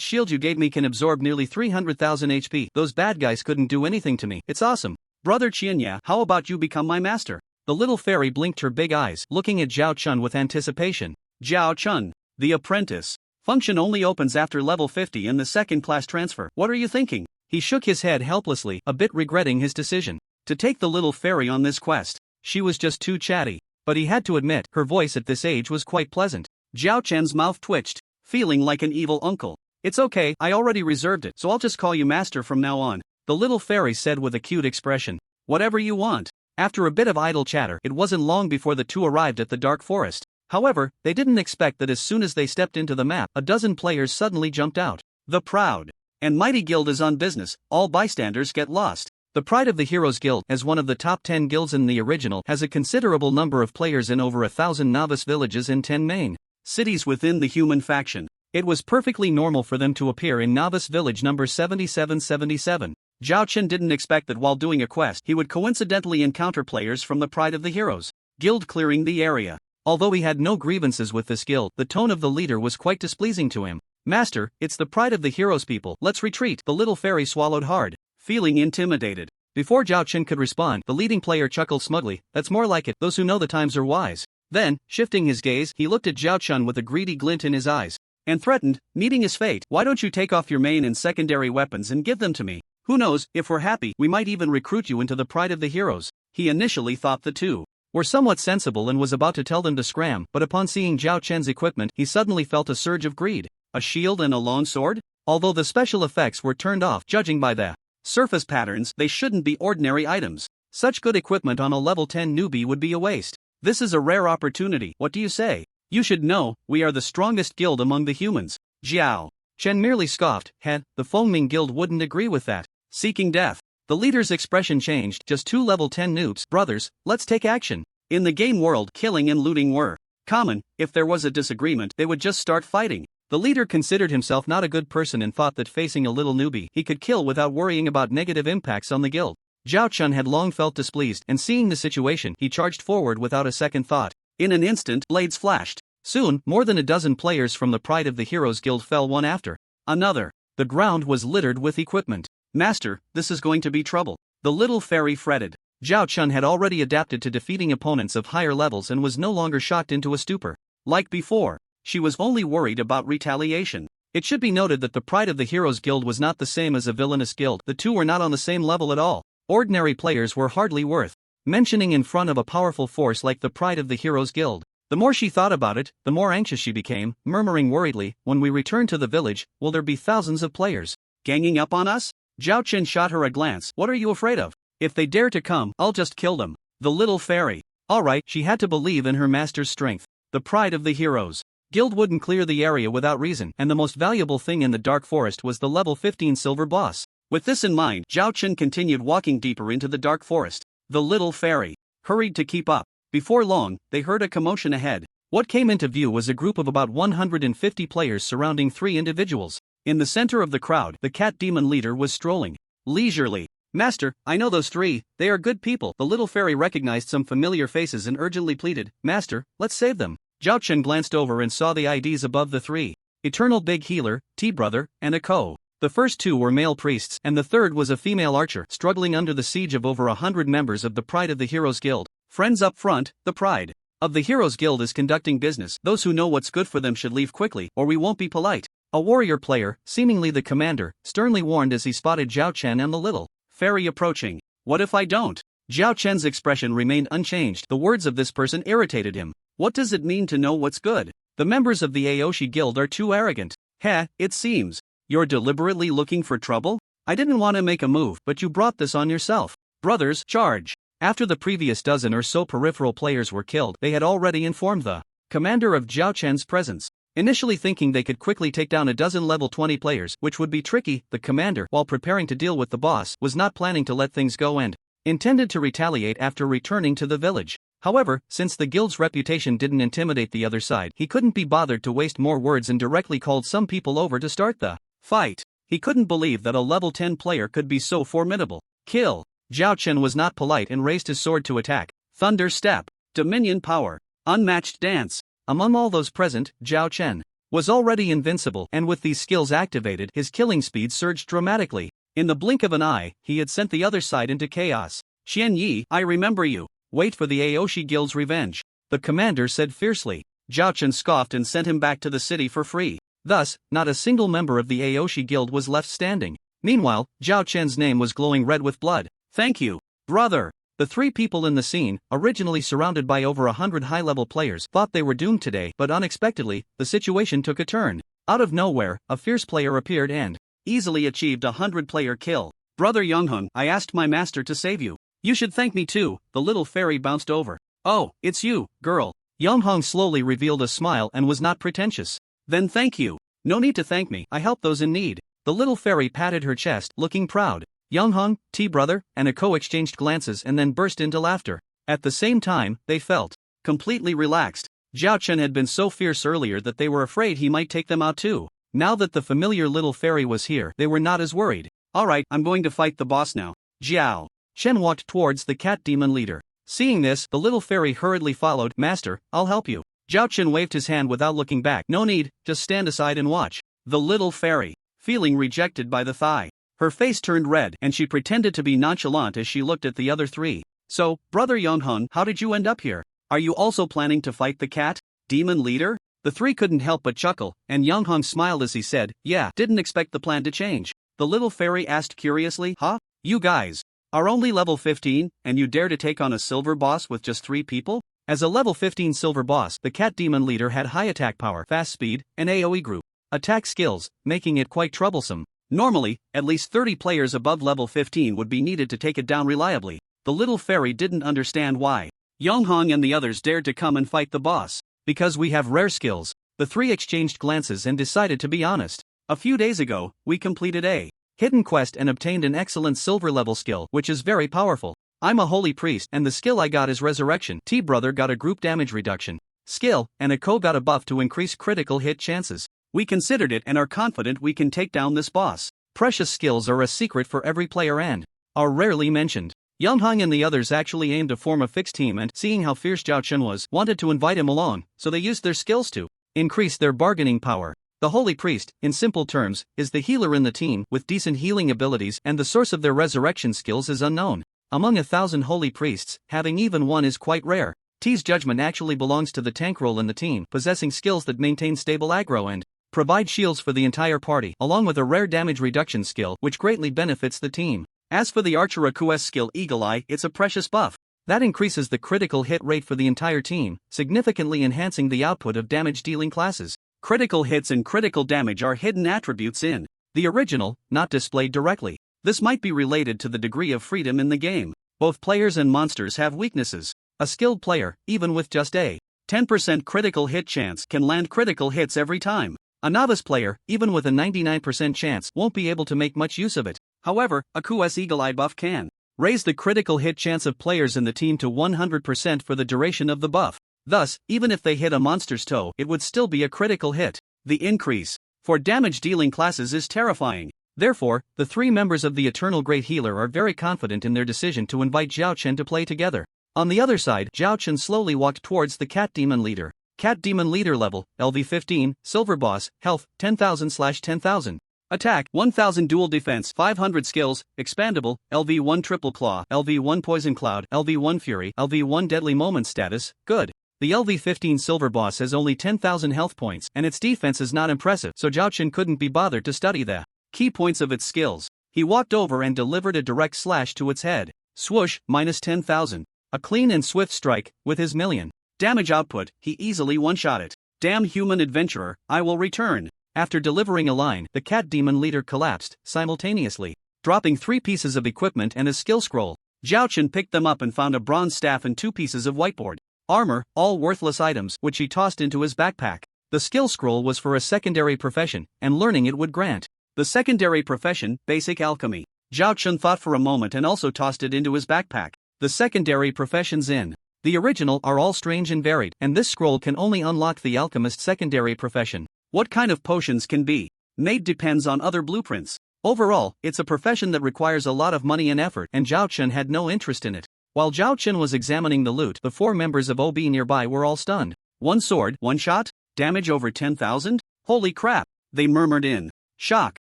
Speaker 1: shield you gave me can absorb nearly 300,000 HP. Those bad guys couldn't do anything to me. It's awesome. Brother Qianya, how about you become my master? The little fairy blinked her big eyes, looking at Zhao Chun with anticipation. Zhao Chun, the apprentice. Function only opens after level 50 in the second class transfer. What are you thinking? He shook his head helplessly, a bit regretting his decision to take the little fairy on this quest. She was just too chatty. But he had to admit, her voice at this age was quite pleasant. Zhao Chen's mouth twitched, feeling like an evil uncle. It's okay, I already reserved it, so I'll just call you master from now on. The little fairy said with a cute expression. Whatever you want. After a bit of idle chatter, it wasn't long before the two arrived at the dark forest. However, they didn't expect that as soon as they stepped into the map, a dozen players suddenly jumped out. The proud and mighty guild is on business. All bystanders get lost. The Pride of the Heroes Guild, as one of the top 10 guilds in the original, has a considerable number of players in over 1,000 novice villages in 10 main cities within the human faction. It was perfectly normal for them to appear in novice village number 7777. Zhao Chen didn't expect that while doing a quest he would coincidentally encounter players from the Pride of the Heroes Guild clearing the area. Although he had no grievances with this guild, the tone of the leader was quite displeasing to him. Master, it's the Pride of the Heroes people, let's retreat. The little fairy swallowed hard, feeling intimidated. Before Zhao Chen could respond, the leading player chuckled smugly. That's more like it, those who know the times are wise. Then, shifting his gaze, he looked at Zhao Chen with a greedy glint in his eyes, and threatened, meeting his fate. Why don't you take off your main and secondary weapons and give them to me? Who knows, if we're happy, we might even recruit you into the Pride of the Heroes. He initially thought the two were somewhat sensible and was about to tell them to scram, but upon seeing Zhao Chen's equipment, he suddenly felt a surge of greed. A shield and a long sword? Although the special effects were turned off, judging by the surface patterns, they shouldn't be ordinary items. Such good equipment on a level 10 newbie would be a waste. This is a rare opportunity, what do you say? You should know, we are the strongest guild among the humans. Zhao Chen merely scoffed. The Fengming guild wouldn't agree with that. Seeking death. The leader's expression changed. Just two level 10 noobs. Brothers, let's take action. In the game world, killing and looting were common. If there was a disagreement, they would just start fighting. The leader considered himself not a good person and thought that facing a little newbie, he could kill without worrying about negative impacts on the guild. Zhao Chun had long felt displeased, and seeing the situation, he charged forward without a second thought. In an instant, blades flashed. Soon, more than a dozen players from the Pride of the Heroes Guild fell one after another. The ground was littered with equipment. Master, this is going to be trouble. The little fairy fretted. Zhao Chun had already adapted to defeating opponents of higher levels and was no longer shocked into a stupor. Like before, she was only worried about retaliation. It should be noted that the Pride of the Heroes Guild was not the same as a villainous guild. The two were not on the same level at all. Ordinary players were hardly worth mentioning in front of a powerful force like the Pride of the Heroes Guild. The more she thought about it, the more anxious she became, murmuring worriedly, when we return to the village, will there be thousands of players ganging up on us? Zhao Chen shot her a glance. What are you afraid of? If they dare to come, I'll just kill them. The little fairy. Alright, she had to believe in her master's strength. The pride of the heroes. Guild wouldn't clear the area without reason, and the most valuable thing in the Dark Forest was the level 15 silver boss. With this in mind, Zhao Chen continued walking deeper into the Dark Forest. The little fairy hurried to keep up. Before long, they heard a commotion ahead. What came into view was a group of about 150 players surrounding 3 individuals. In the center of the crowd, the cat demon leader was strolling leisurely. Master, I know those 3, they are good people. The little fairy recognized some familiar faces and urgently pleaded, Master, let's save them. Zhao Chen glanced over and saw the IDs above the 3. Eternal Big Healer, T-Brother, and a Co. The first 2 were male priests, and the third was a female archer struggling under the siege of over 100 members of the Pride of the Heroes Guild. Friends up front, the Pride of the Heroes Guild is conducting business. Those who know what's good for them should leave quickly, or we won't be polite. A warrior player, seemingly the commander, sternly warned as he spotted Zhao Chen and the little fairy approaching. What if I don't? Zhao Chen's expression remained unchanged. The words of this person irritated him. What does it mean to know what's good? The members of the Aoshi Guild are too arrogant. Heh, it seems. You're deliberately looking for trouble? I didn't want to make a move, but you brought this on yourself. Brothers, charge. After the previous dozen or so peripheral players were killed, they had already informed the commander of Zhao Chen's presence. Initially thinking they could quickly take down a dozen level 20 players, which would be tricky, the commander, while preparing to deal with the boss, was not planning to let things go and intended to retaliate after returning to the village. However, since the guild's reputation didn't intimidate the other side, he couldn't be bothered to waste more words and directly called some people over to start the fight. He couldn't believe that a level 10 player could be so formidable. Kill. Zhao Chen was not polite and raised his sword to attack. Thunder Step. Dominion Power. Unmatched Dance. Among all those present, Zhao Chen was already invincible, and with these skills activated, his killing speed surged dramatically. In the blink of an eye, he had sent the other side into chaos. Xian Yi, I remember you. Wait for the Aoshi Guild's revenge. The commander said fiercely. Zhao Chen scoffed and sent him back to the city for free. Thus, not a single member of the Aoshi Guild was left standing. Meanwhile, Zhao Chen's name was glowing red with blood. Thank you, brother. The 3 people in the scene, originally surrounded by over 100 high-level players, thought they were doomed today, but unexpectedly, the situation took a turn. Out of nowhere, a fierce player appeared and easily achieved a 100-player kill. Brother Yongheng, I asked my master to save you. You should thank me too. The little fairy bounced over. Oh, it's you, girl. Yongheng slowly revealed a smile and was not pretentious. Then thank you. No need to thank me, I help those in need. The little fairy patted her chest, looking proud. Yongheng, T-Brother, and a Co exchanged glances and then burst into laughter. At the same time, they felt completely relaxed. Zhao Chen had been so fierce earlier that they were afraid he might take them out too. Now that the familiar little fairy was here, they were not as worried. Alright, I'm going to fight the boss now. Jiao. Chen walked towards the cat demon leader. Seeing this, the little fairy hurriedly followed. Master, I'll help you. Zhao Chen waved his hand without looking back. No need, just stand aside and watch. The little fairy, feeling rejected by the thigh. Her face turned red and she pretended to be nonchalant as she looked at the other 3. So, Brother Yongheng, how did you end up here? Are you also planning to fight the cat demon leader? The 3 couldn't help but chuckle, and Yongheng smiled as he said, yeah, didn't expect the plan to change. The little fairy asked curiously, huh? You guys are only level 15, and you dare to take on a silver boss with just 3 people? As a level 15 silver boss, the cat demon leader had high attack power, fast speed, and AoE group attack skills, making it quite troublesome. Normally, at least 30 players above level 15 would be needed to take it down reliably. The little fairy didn't understand why Yongheng and the others dared to come and fight the boss. Because we have rare skills. The 3 exchanged glances and decided to be honest. A few days ago, we completed a hidden quest and obtained an excellent silver level skill, which is very powerful. I'm a holy priest and the skill I got is resurrection. T-Brother got a group damage reduction skill, and a Co got a buff to increase critical hit chances. We considered it and are confident we can take down this boss. Precious skills are a secret for every player and are rarely mentioned. Yongheng and the others actually aimed to form a fixed team and, seeing how fierce Zhao Chen was, wanted to invite him along, so they used their skills to increase their bargaining power. The Holy Priest, in simple terms, is the healer in the team with decent healing abilities, and the source of their resurrection skills is unknown. Among 1,000 Holy Priests, having even one is quite rare. T's judgment actually belongs to the tank role in the team, possessing skills that maintain stable aggro and provide shields for the entire party, along with a rare damage reduction skill which greatly benefits the team. As for the Archer Aku's skill Eagle Eye, it's a precious buff. That increases the critical hit rate for the entire team, significantly enhancing the output of damage-dealing classes. Critical hits and critical damage are hidden attributes in the original, not displayed directly. This might be related to the degree of freedom in the game. Both players and monsters have weaknesses. A skilled player, even with just a 10% critical hit chance, can land critical hits every time. A novice player, even with a 99% chance, won't be able to make much use of it. However, a QS Eagle-Eye buff can raise the critical hit chance of players in the team to 100% for the duration of the buff. Thus, even if they hit a monster's toe, it would still be a critical hit. The increase for damage-dealing classes is terrifying. Therefore, the three members of the Eternal Great Healer are very confident in their decision to invite Zhao Chen to play together. On the other side, Zhao Chen slowly walked towards the Cat Demon Leader. Cat Demon Leader level, LV 15, Silver Boss, Health, 10,000/10,000. Attack, 1000 Dual Defense, 500 Skills, Expandable, LV1 Triple Claw, LV1 Poison Cloud, LV1 Fury, LV1 Deadly Moment Status, good. The LV-15 Silver Boss has only 10,000 health points, and its defense is not impressive, so Zhao Chen couldn't be bothered to study the key points of its skills. He walked over and delivered a direct slash to its head. Swoosh, minus 10,000. A clean and swift strike, with his million damage output, he easily one-shot it. Damn human adventurer, I will return. After delivering a line, the Cat Demon Leader collapsed, simultaneously, dropping 3 pieces of equipment and a skill scroll. Zhao Chen picked them up and found a bronze staff and 2 pieces of whiteboard armor, all worthless items, which he tossed into his backpack. The skill scroll was for a secondary profession, and learning it would grant. The secondary profession, Basic Alchemy. Zhao Chen thought for a moment and also tossed it into his backpack. The secondary professions in the original are all strange and varied, and this scroll can only unlock the alchemist secondary profession. What kind of potions can be made depends on other blueprints. Overall, it's a profession that requires a lot of money and effort, and Zhao Chen had no interest in it. While Zhao Chen was examining the loot, the 4 members of OB nearby were all stunned. 1 sword, 1 shot? Damage over 10,000? Holy crap, they murmured in shock.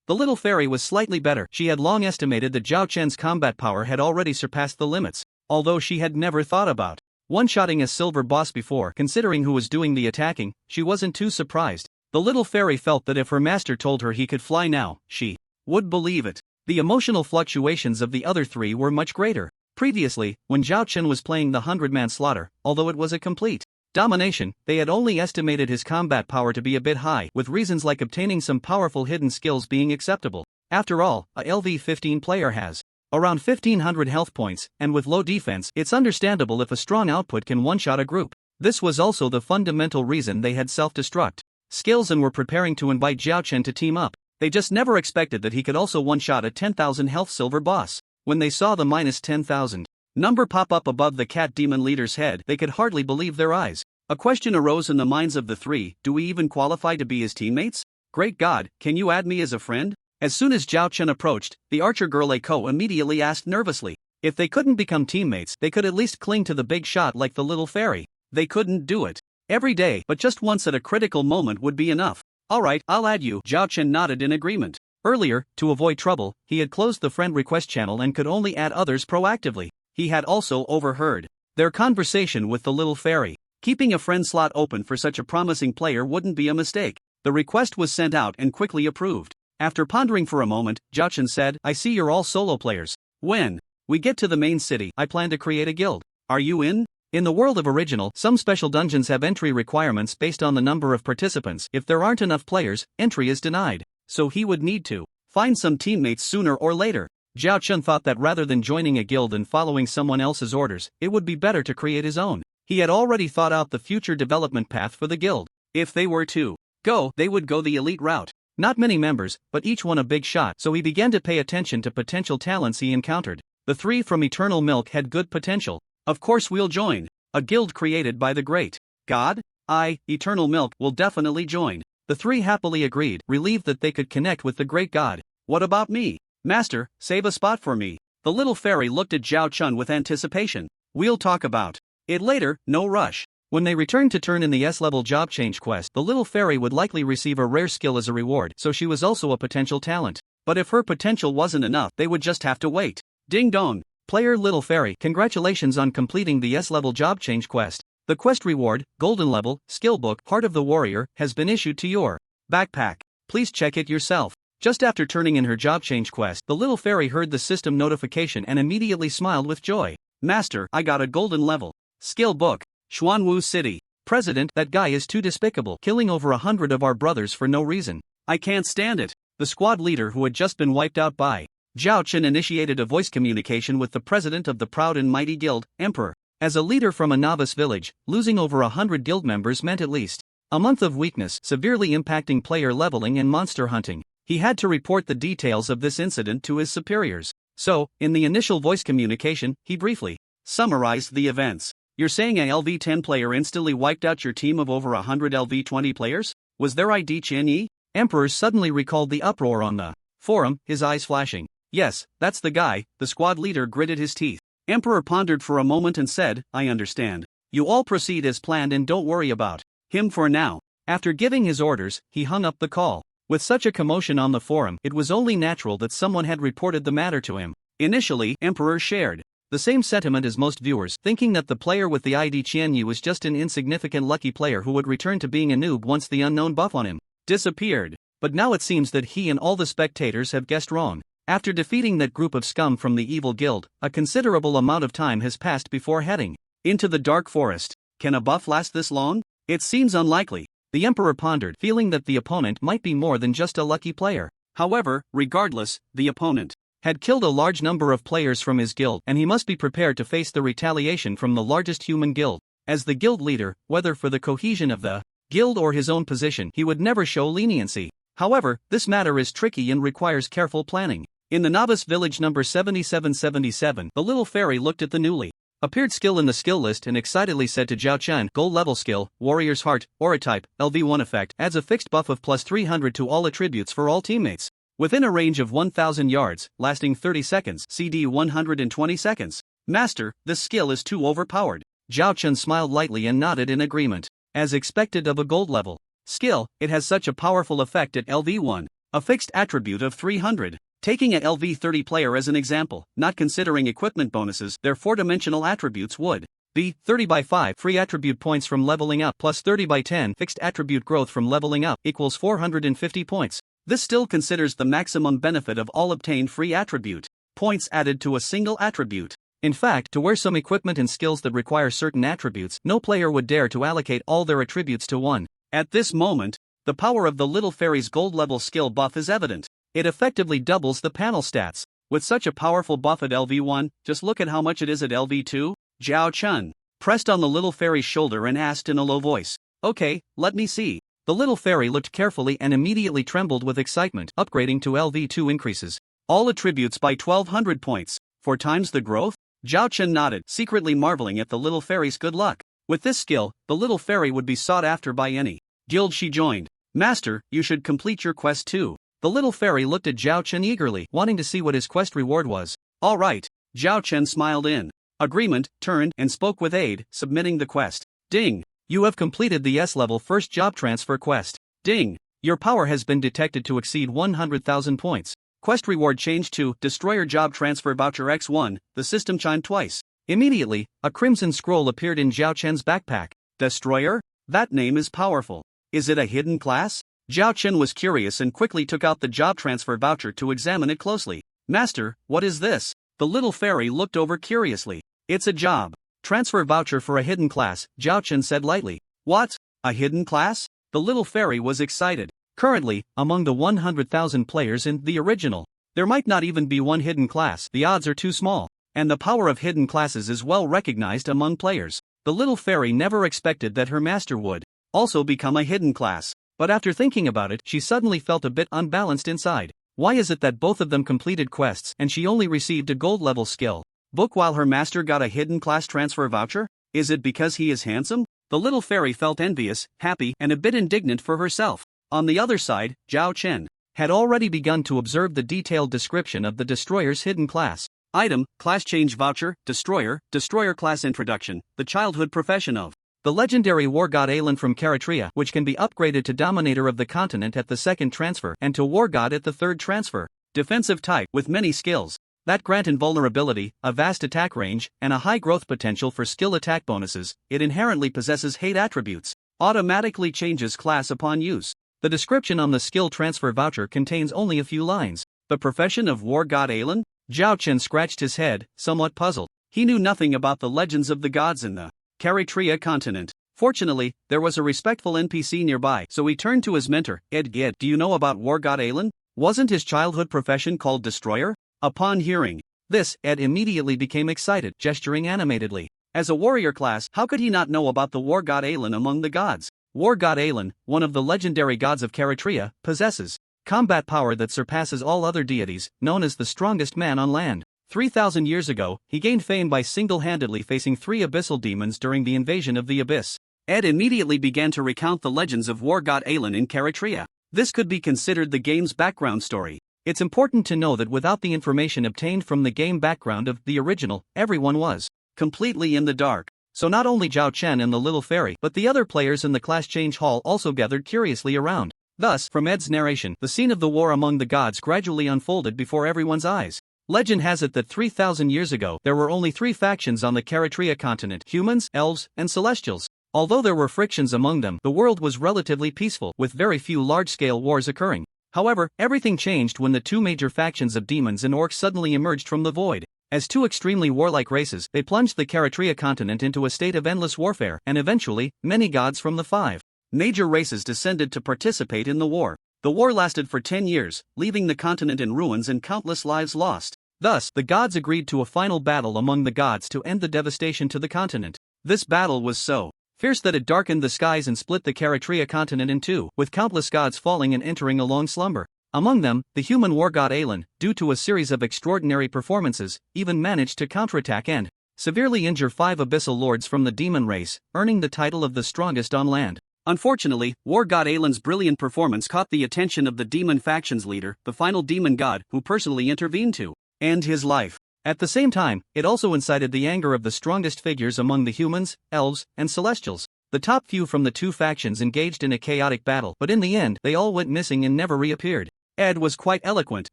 Speaker 1: The little fairy was slightly better. She had long estimated that Zhao Chen's combat power had already surpassed the limits, although she had never thought about one-shotting a silver boss before. Considering who was doing the attacking, she wasn't too surprised. The little fairy felt that if her master told her he could fly now, she would believe it. The emotional fluctuations of the other 3 were much greater. Previously, when Zhao Chen was playing the 100-man slaughter, although it was a complete domination, they had only estimated his combat power to be a bit high, with reasons like obtaining some powerful hidden skills being acceptable. After all, a LV-15 player has around 1500 health points, and with low defense, it's understandable if a strong output can one-shot a group. This was also the fundamental reason they had self-destruct skills and were preparing to invite Zhao Chen to team up. They just never expected that he could also one-shot a 10,000 health silver boss. When they saw the minus 10,000 number pop up above the Cat Demon Leader's head, they could hardly believe their eyes. A question arose in the minds of the 3, do we even qualify to be his teammates? Great God, can you add me as a friend? As soon as Zhao Chen approached, the archer girl Eiko immediately asked nervously. If they couldn't become teammates, they could at least cling to the big shot like the little fairy. They couldn't do it every day, but just once at a critical moment would be enough. Alright, I'll add you. Zhao Chen nodded in agreement. Earlier, to avoid trouble, he had closed the friend request channel and could only add others proactively. He had also overheard their conversation with the little fairy. Keeping a friend slot open for such a promising player wouldn't be a mistake. The request was sent out and quickly approved. After pondering for a moment, Zhao Chen said, I see you're all solo players. When we get to the main city, I plan to create a guild. Are you in? In the world of Original, some special dungeons have entry requirements based on the number of participants. If there aren't enough players, entry is denied. So he would need to find some teammates sooner or later. Zhao Chen thought that rather than joining a guild and following someone else's orders, it would be better to create his own. He had already thought out the future development path for the guild. If they were to go, they would go the elite route. Not many members, but each one a big shot, so he began to pay attention to potential talents he encountered. The 3 from Eternal Milk had good potential. Of course we'll join. A guild created by the great God? Eternal Milk, will definitely join. The 3 happily agreed, relieved that they could connect with the great God. What about me? Master, save a spot for me. The little fairy looked at Zhao Chen with anticipation. We'll talk about it later, no rush. When they returned to turn in the S-level job change quest, the little fairy would likely receive a rare skill as a reward, so she was also a potential talent. But if her potential wasn't enough, they would just have to wait. Ding dong. Player Little Fairy, congratulations on completing the S-level job change quest. The quest reward, Golden Level, Skill Book, Heart of the Warrior, has been issued to your backpack. Please check it yourself. Just after turning in her job change quest, the little fairy heard the system notification and immediately smiled with joy. Master, I got a golden level. Skill book. Xuanwu City. President, that guy is too despicable, killing over 100 of our brothers for no reason. I can't stand it. The squad leader who had just been wiped out by Zhao Chen initiated a voice communication with the president of the proud and mighty guild, Emperor. As a leader from a novice village, losing over 100 guild members meant at least a month of weakness, severely impacting player leveling and monster hunting. He had to report the details of this incident to his superiors. So, in the initial voice communication, he briefly summarized the events. You're saying a LV10 player instantly wiped out your team of over 100 LV20 players? Was there ID Chen Yi? Emperor suddenly recalled the uproar on the forum, his eyes flashing. Yes, that's the guy. The squad leader gritted his teeth. Emperor pondered for a moment and said, I understand. You all proceed as planned and don't worry about him for now. After giving his orders, he hung up the call. With such a commotion on the forum, it was only natural that someone had reported the matter to him. Initially, Emperor shared the same sentiment as most viewers, thinking that the player with the ID Qianyu was just an insignificant lucky player who would return to being a noob once the unknown buff on him disappeared. But now it seems that he and all the spectators have guessed wrong. After defeating that group of scum from the evil guild, a considerable amount of time has passed before heading into the dark forest. Can a buff last this long? It seems unlikely. The Emperor pondered, feeling that the opponent might be more than just a lucky player. However, regardless, the opponent had killed a large number of players from his guild, and he must be prepared to face the retaliation from the largest human guild. As the guild leader, whether for the cohesion of the guild or his own position, he would never show leniency. However, this matter is tricky and requires careful planning. In the novice village number 7777, the little fairy looked at the newly appeared skill in the skill list and excitedly said to Zhao Chen, gold level skill, Warrior's Heart, Aura type, LV1 effect, adds a fixed buff of plus 300 to all attributes for all teammates. Within a range of 1000 yards, lasting 30 seconds, CD 120 seconds. Master, this skill is too overpowered. Zhao Chen smiled lightly and nodded in agreement. As expected of a gold level skill, it has such a powerful effect at LV1, a fixed attribute of 300. Taking a LV30 player as an example, not considering equipment bonuses, their 4-dimensional attributes would be 30 by 5 free attribute points from leveling up plus 30 by 10 fixed attribute growth from leveling up equals 450 points. This still considers the maximum benefit of all obtained free attribute points added to a single attribute. In fact, to wear some equipment and skills that require certain attributes, no player would dare to allocate all their attributes to one. At this moment, the power of the little fairy's gold level skill buff is evident. It effectively doubles the panel stats. With such a powerful buff at LV1, just look at how much it is at LV2. Zhao Chen pressed on the little fairy's shoulder and asked in a low voice. Okay, let me see. The little fairy looked carefully and immediately trembled with excitement. Upgrading to LV2 increases all attributes by 1200 points. 4 times the growth? Zhao Chen nodded, secretly marveling at the little fairy's good luck. With this skill, the little fairy would be sought after by any guild she joined. Master, you should complete your quest too. The little fairy looked at Zhao Chen eagerly, wanting to see what his quest reward was. All right. Zhao Chen smiled in agreement, turned, and spoke with aid, submitting the quest. Ding. You have completed the S-level first job transfer quest. Ding. Your power has been detected to exceed 100,000 points. Quest reward changed to Destroyer Job Transfer Voucher X1. The system chimed twice. Immediately, a crimson scroll appeared in Zhao Chen's backpack. Destroyer? That name is powerful. Is it a hidden class? Zhao Chen was curious and quickly took out the job transfer voucher to examine it closely. Master, what is this? The little fairy looked over curiously. It's a job transfer voucher for a hidden class, Zhao Chen said lightly. What? A hidden class? The little fairy was excited. Currently, among the 100,000 players in the original, there might not even be one hidden class. The odds are too small, and the power of hidden classes is well recognized among players. The little fairy never expected that her master would also become a hidden class. But after thinking about it, she suddenly felt a bit unbalanced inside. Why is it that both of them completed quests and she only received a gold level skill book while her master got a hidden class transfer voucher? Is it because he is handsome? The little fairy felt envious, happy, and a bit indignant for herself. On the other side, Zhao Chen had already begun to observe the detailed description of the destroyer's hidden class. Item, class change voucher, destroyer, destroyer class introduction, the childhood profession of the legendary war god Aelin from Karatria, which can be upgraded to Dominator of the Continent at the second transfer and to War God at the third transfer. Defensive type, with many skills that grant invulnerability, a vast attack range, and a high growth potential for skill attack bonuses. It inherently possesses hate attributes. Automatically changes class upon use. The description on the skill transfer voucher contains only a few lines. The profession of War God Aelin? Zhao Chen scratched his head, somewhat puzzled.
Speaker 2: He knew nothing about the legends of the gods in the Eritrea continent. Fortunately, there was a respectful NPC nearby, so he turned to his mentor, Ed. Do you know about war god Alan? Wasn't his childhood profession called Destroyer? Upon hearing this, Ed immediately became excited, gesturing animatedly. As a warrior class, how could he not know about the war god Alan among the gods? War god Alan, one of the legendary gods of Eritrea, possesses combat power that surpasses all other deities, known as the strongest man on land. 3,000 years ago, he gained fame by single-handedly facing 3 abyssal demons during the invasion of the Abyss. Ed immediately began to recount the legends of war god Alan in Eritrea. This could be considered the game's background story. It's important to know that without the information obtained from the game background of the original, everyone was completely in the dark. So not only Zhao Chen and the little fairy, but the other players in the class change hall also gathered curiously around. Thus, from Ed's narration, the scene of the war among the gods gradually unfolded before everyone's eyes. Legend has it that 3,000 years ago, there were only 3 factions on the Eritrea continent: humans, elves, and celestials. Although there were frictions among them, the world was relatively peaceful, with very few large-scale wars occurring. However, everything changed when the 2 major factions of demons and orcs suddenly emerged from the void. As 2 extremely warlike races, they plunged the Eritrea continent into a state of endless warfare, and eventually, many gods from the 5 major races descended to participate in the war. The war lasted for 10 years, leaving the continent in ruins and countless lives lost. Thus, the gods agreed to a final battle among the gods to end the devastation to the continent. This battle was so fierce that it darkened the skies and split the Eritrea continent in 2, with countless gods falling and entering a long slumber. Among them, the human war god Alan, due to a series of extraordinary performances, even managed to counterattack and severely injure 5 abyssal lords from the demon race, earning the title of the strongest on land. Unfortunately, war god Alan's brilliant performance caught the attention of the demon faction's leader, the final demon god, who personally intervened to end his life. At the same time, it also incited the anger of the strongest figures among the humans, elves, and celestials. The top few from the 2 factions engaged in a chaotic battle, but in the end, they all went missing and never reappeared. Ed was quite eloquent,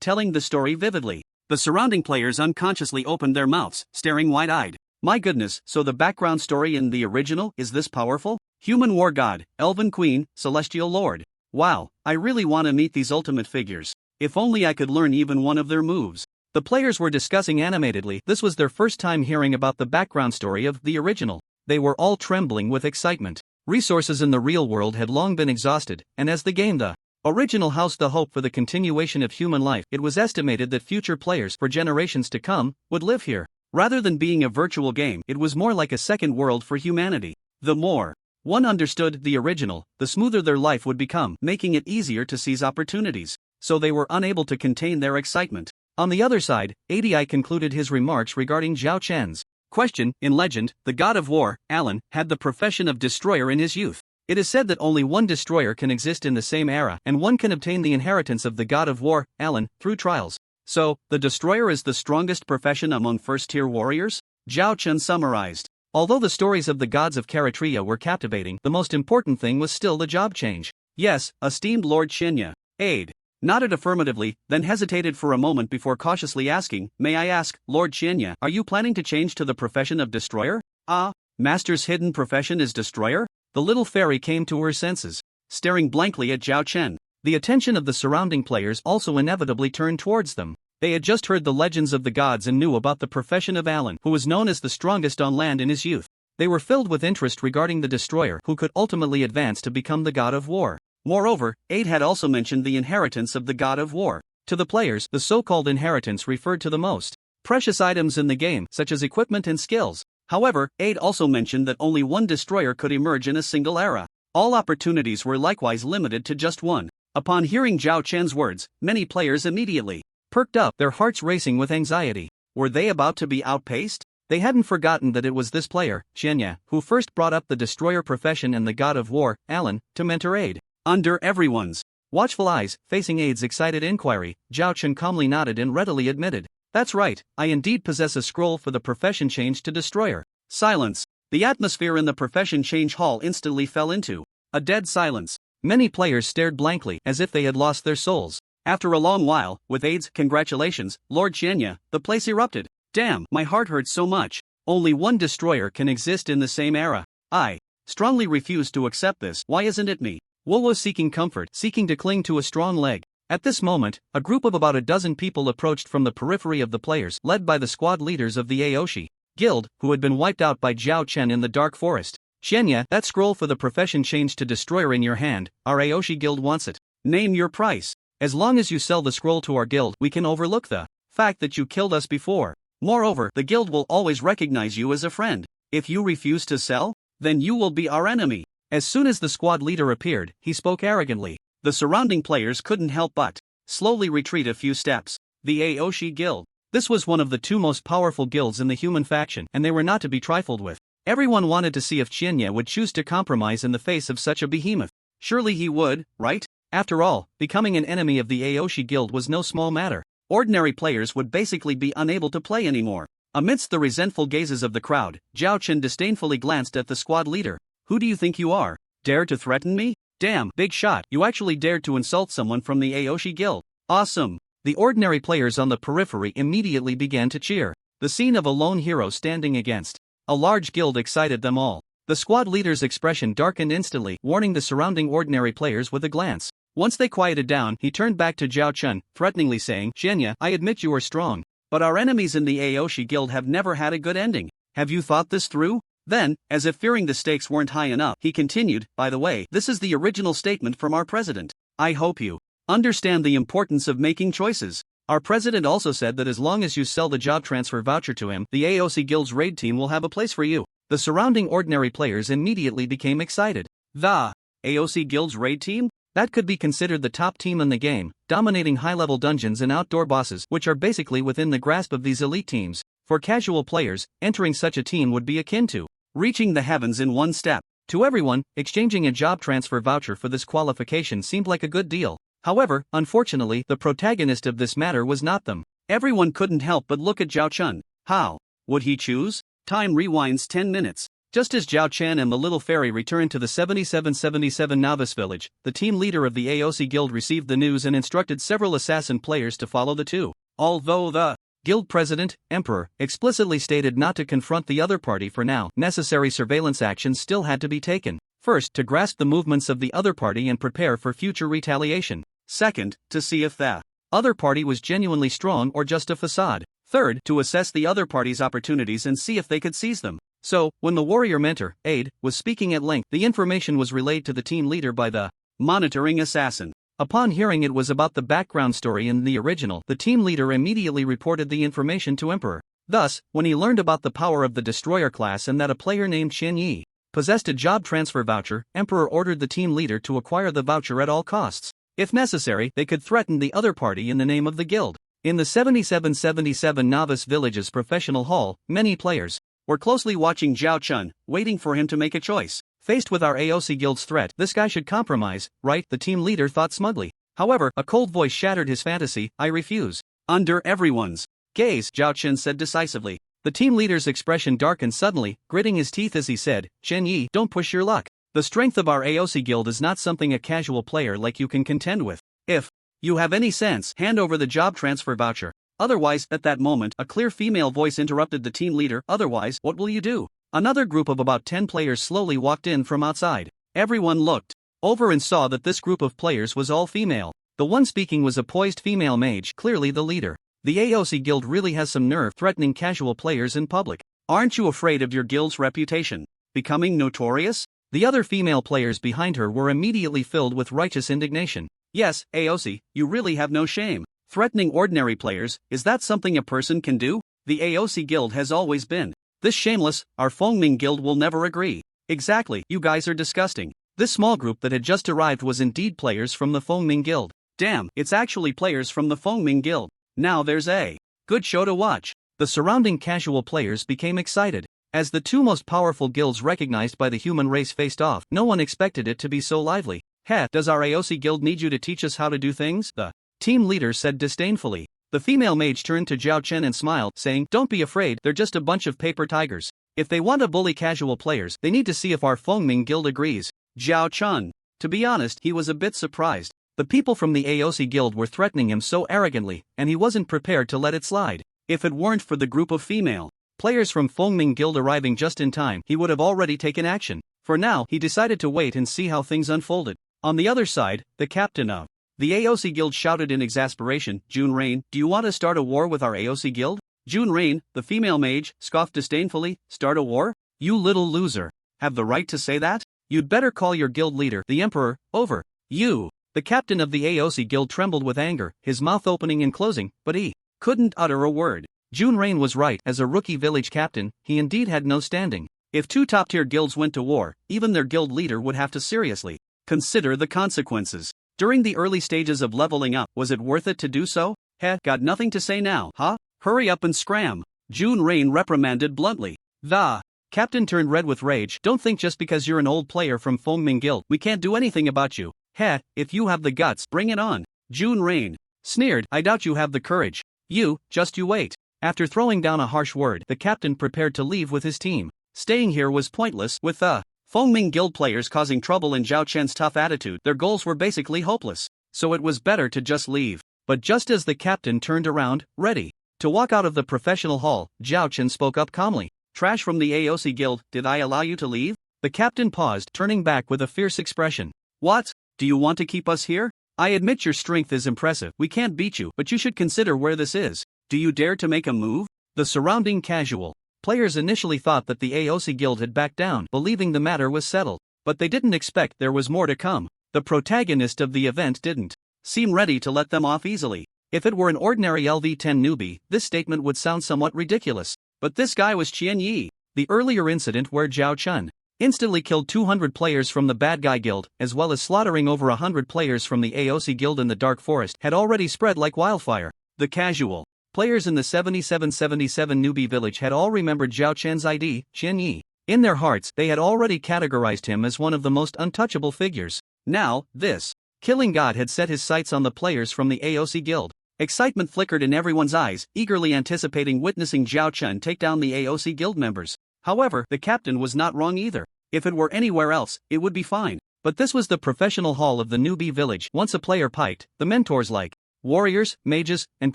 Speaker 2: telling the story vividly. The surrounding players unconsciously opened their mouths, staring wide-eyed. My goodness, so the background story in the original is this powerful? Human war god, elven queen, celestial lord. Wow, I really want to meet these ultimate figures. If only I could learn even one of their moves. The players were discussing animatedly. This was their first time hearing about the background story of the original. They were all trembling with excitement. Resources in the real world had long been exhausted, and as the game the original housed the hope for the continuation of human life, it was estimated that future players for generations to come would live here. Rather than being a virtual game, it was more like a second world for humanity. The more one understood the original, the smoother their life would become, making it easier to seize opportunities. So they were unable to contain their excitement. On the other side, ADI concluded his remarks regarding Zhao Chen's question. In legend, the god of war, Alan, had the profession of destroyer in his youth. It is said that only one destroyer can exist in the same era, and one can obtain the inheritance of the god of war, Alan, through trials. So, the destroyer is the strongest profession among first-tier warriors? Zhao Chen summarized. Although the stories of the gods of Eritrea were captivating, the most important thing was still the job change. Yes, esteemed Lord Shinya. Aid nodded affirmatively, then hesitated for a moment before cautiously asking, "May I ask, Lord Shinya, are you planning to change to the profession of destroyer?" "Ah, Master's hidden profession is destroyer?" The little fairy came to her senses, staring blankly at Zhao Chen. The attention of the surrounding players also inevitably turned towards them. They had just heard the legends of the gods and knew about the profession of Alan, who was known as the strongest on land in his youth. They were filled with interest regarding the destroyer who could ultimately advance to become the god of war. Moreover, Aid had also mentioned the inheritance of the god of war. To the players, the so-called inheritance referred to the most precious items in the game, such as equipment and skills. However, Aid also mentioned that only one destroyer could emerge in a single era. All opportunities were likewise limited to just one. Upon hearing Zhao Chen's words, many players immediately perked up, their hearts racing with anxiety. Were they about to be outpaced? They hadn't forgotten that it was this player, Shinya, who first brought up the destroyer profession and the god of war, Alan, to mentor Aid. Under everyone's watchful eyes, facing Aid's excited inquiry, Zhao Chen calmly nodded and readily admitted, "That's right, I indeed possess a scroll for the profession change to destroyer." Silence. The atmosphere in the profession change hall instantly fell into a dead silence. Many players stared blankly, as if they had lost their souls. After a long while, with Aid's "Congratulations, Lord Shinya," the place erupted. "Damn, my heart hurts so much. Only one destroyer can exist in the same era. I strongly refuse to accept this. Why isn't it me?" Wu was seeking comfort, seeking to cling to a strong leg. At this moment, a group of about a dozen people approached from the periphery of the players, led by the squad leaders of the Aoshi. Guild, who had been wiped out by Zhao Chen in the Dark Forest. Shenya, that scroll for the profession changed to Destroyer in your hand, our Aoshi Guild wants it. Name your price. As long as you sell the scroll to our guild, we can overlook the fact that you killed us before. Moreover, the guild will always recognize you as a friend. If you refuse to sell, then you will be our enemy. As soon as the squad leader appeared, he spoke arrogantly. The surrounding players couldn't help but slowly retreat a few steps. The Aoshi Guild. This was one of the two most powerful guilds in the human faction, and they were not to be trifled with. Everyone wanted to see if Shenya would choose to compromise in the face of such a behemoth. Surely he would, right? After all, becoming an enemy of the Aoshi Guild was no small matter. Ordinary players would basically be unable to play anymore. Amidst the resentful gazes of the crowd, Zhao Chen disdainfully glanced at the squad leader. Who do you think you are? Dare to threaten me? Damn, big shot, you actually dared to insult someone from the Aoshi Guild. Awesome. The ordinary players on the periphery immediately began to cheer. The scene of a lone hero standing against a large guild excited them all. The squad leader's expression darkened instantly, warning the surrounding ordinary players with a glance. Once they quieted down, he turned back to Zhao Chen, threateningly saying, Shenya, I admit you are strong, but our enemies in the Aoshi Guild have never had a good ending. Have you thought this through? Then, as if fearing the stakes weren't high enough, he continued, by the way, this is the original statement from our president. I hope you understand the importance of making choices. Our president also said that as long as you sell the job transfer voucher to him, the AOC Guild's raid team will have a place for you. The surrounding ordinary players immediately became excited. The AOC Guild's raid team? That could be considered the top team in the game, dominating high-level dungeons and outdoor bosses, which are basically within the grasp of these elite teams. For casual players, entering such a team would be akin to reaching the heavens in one step. To everyone, exchanging a job transfer voucher for this qualification seemed like a good deal. However, unfortunately, the protagonist of this matter was not them. Everyone couldn't help but look at Zhao Chen. How would he choose? Time rewinds 10 minutes. Just as Zhao Chen and the little fairy returned to the 7777 Novice village, the team leader of the AOC Guild received the news and instructed several assassin players to follow the two. Although the guild president, Emperor, explicitly stated not to confront the other party for now, necessary surveillance actions still had to be taken. First, to grasp the movements of the other party and prepare for future retaliation. Second, to see if the other party was genuinely strong or just a facade. Third, to assess the other party's opportunities and see if they could seize them. So, when the warrior mentor, Aid, was speaking at length, the information was relayed to the team leader by the monitoring assassin. Upon hearing it was about the background story in the original, the team leader immediately reported the information to Emperor. Thus, when he learned about the power of the destroyer class and that a player named Chen Yi possessed a job transfer voucher, Emperor ordered the team leader to acquire the voucher at all costs. If necessary, they could threaten the other party in the name of the guild. In the 7777 Novice Village's professional hall, many players were closely watching Zhao Chen, waiting for him to make a choice. Faced with our AOC Guild's threat, this guy should compromise, right? The team leader thought smugly. However, a cold voice shattered his fantasy. I refuse. Under everyone's gaze, Zhao Chen said decisively. The team leader's expression darkened suddenly, gritting his teeth as he said, Chen Yi, don't push your luck. The strength of our AOC Guild is not something a casual player like you can contend with. If you have any sense, hand over the job transfer voucher. Otherwise, at that moment, a clear female voice interrupted the team leader. Otherwise, what will you do? Another group of about 10 players slowly walked in from outside. Everyone looked over and saw that this group of players was all female. The one speaking was a poised female mage, clearly the leader. The AOC Guild really has some nerve threatening casual players in public. Aren't you afraid of your guild's reputation becoming notorious? The other female players behind her were immediately filled with righteous indignation. Yes, AOC, you really have no shame. Threatening ordinary players, is that something a person can do? The AOC Guild has always been this shameless. Our Fengming Guild will never agree. Exactly, you guys are disgusting. This small group that had just arrived was indeed players from the Fengming Guild. Damn, it's actually players from the Fengming Guild. Now there's a good show to watch. The surrounding casual players became excited. As the two most powerful guilds recognized by the human race faced off, no one expected it to be so lively. Heh, does our AOC Guild need you to teach us how to do things? The team leader said disdainfully. The female mage turned to Zhao Chen and smiled, saying, don't be afraid, they're just a bunch of paper tigers. If they want to bully casual players, they need to see if our Fengming Guild agrees. Zhao Chen. To be honest, he was a bit surprised. The people from the AOC Guild were threatening him so arrogantly, and he wasn't prepared to let it slide. If it weren't for the group of female players from Fengming Guild arriving just in time, he would have already taken action. For now, he decided to wait and see how things unfolded. On the other side, the captain of the AOC Guild shouted in exasperation, June Rain, do you want to start a war with our AOC Guild? June Rain, the female mage, scoffed disdainfully, start a war? You little loser. Have the right to say that? You'd better call your guild leader, the Emperor, over. You. The captain of the AOC guild trembled with anger, his mouth opening and closing, but he couldn't utter a word. June Rain was right. As a rookie village captain, he indeed had no standing. If two top-tier guilds went to war, even their guild leader would have to seriously consider the consequences. During the early stages of leveling up, was it worth it to do so? Heh, got nothing to say now, huh? Hurry up and scram. June Rain reprimanded bluntly. The captain turned red with rage. Don't think just because you're an old player from Fengming Guild, we can't do anything about you. Heh, if you have the guts, bring it on. June Rain sneered, I doubt you have the courage. You wait. After throwing down a harsh word, the captain prepared to leave with his team. Staying here was pointless. With the Fengming Guild players causing trouble and Zhao Chen's tough attitude, their goals were basically hopeless. So it was better to just leave. But just as the captain turned around, ready to walk out of the professional hall, Zhao Chen spoke up calmly. Trash from the AOC Guild, did I allow you to leave? The captain paused, turning back with a fierce expression. What? Do you want to keep us here? I admit your strength is impressive, we can't beat you, but you should consider where this is. Do you dare to make a move? The surrounding casual players initially thought that the AOC Guild had backed down, believing the matter was settled. But they didn't expect there was more to come. The protagonist of the event didn't seem ready to let them off easily. If it were an ordinary LV10 newbie, this statement would sound somewhat ridiculous. But this guy was Qian Yi. The earlier incident where Zhao Chen instantly killed 200 players from the bad guy guild, as well as slaughtering over 100 players from the AOC Guild in the Dark Forest, had already spread like wildfire. The casual players in the 7777 newbie village had all remembered Zhao Chen's ID, Qian Yi. In their hearts, they had already categorized him as one of the most untouchable figures. Now, this killing god had set his sights on the players from the AOC Guild. Excitement flickered in everyone's eyes, eagerly anticipating witnessing Zhao Chen take down the AOC Guild members. However, the captain was not wrong either. If it were anywhere else, it would be fine. But this was the professional hall of the newbie village. Once a player piked, the mentors like warriors, mages, and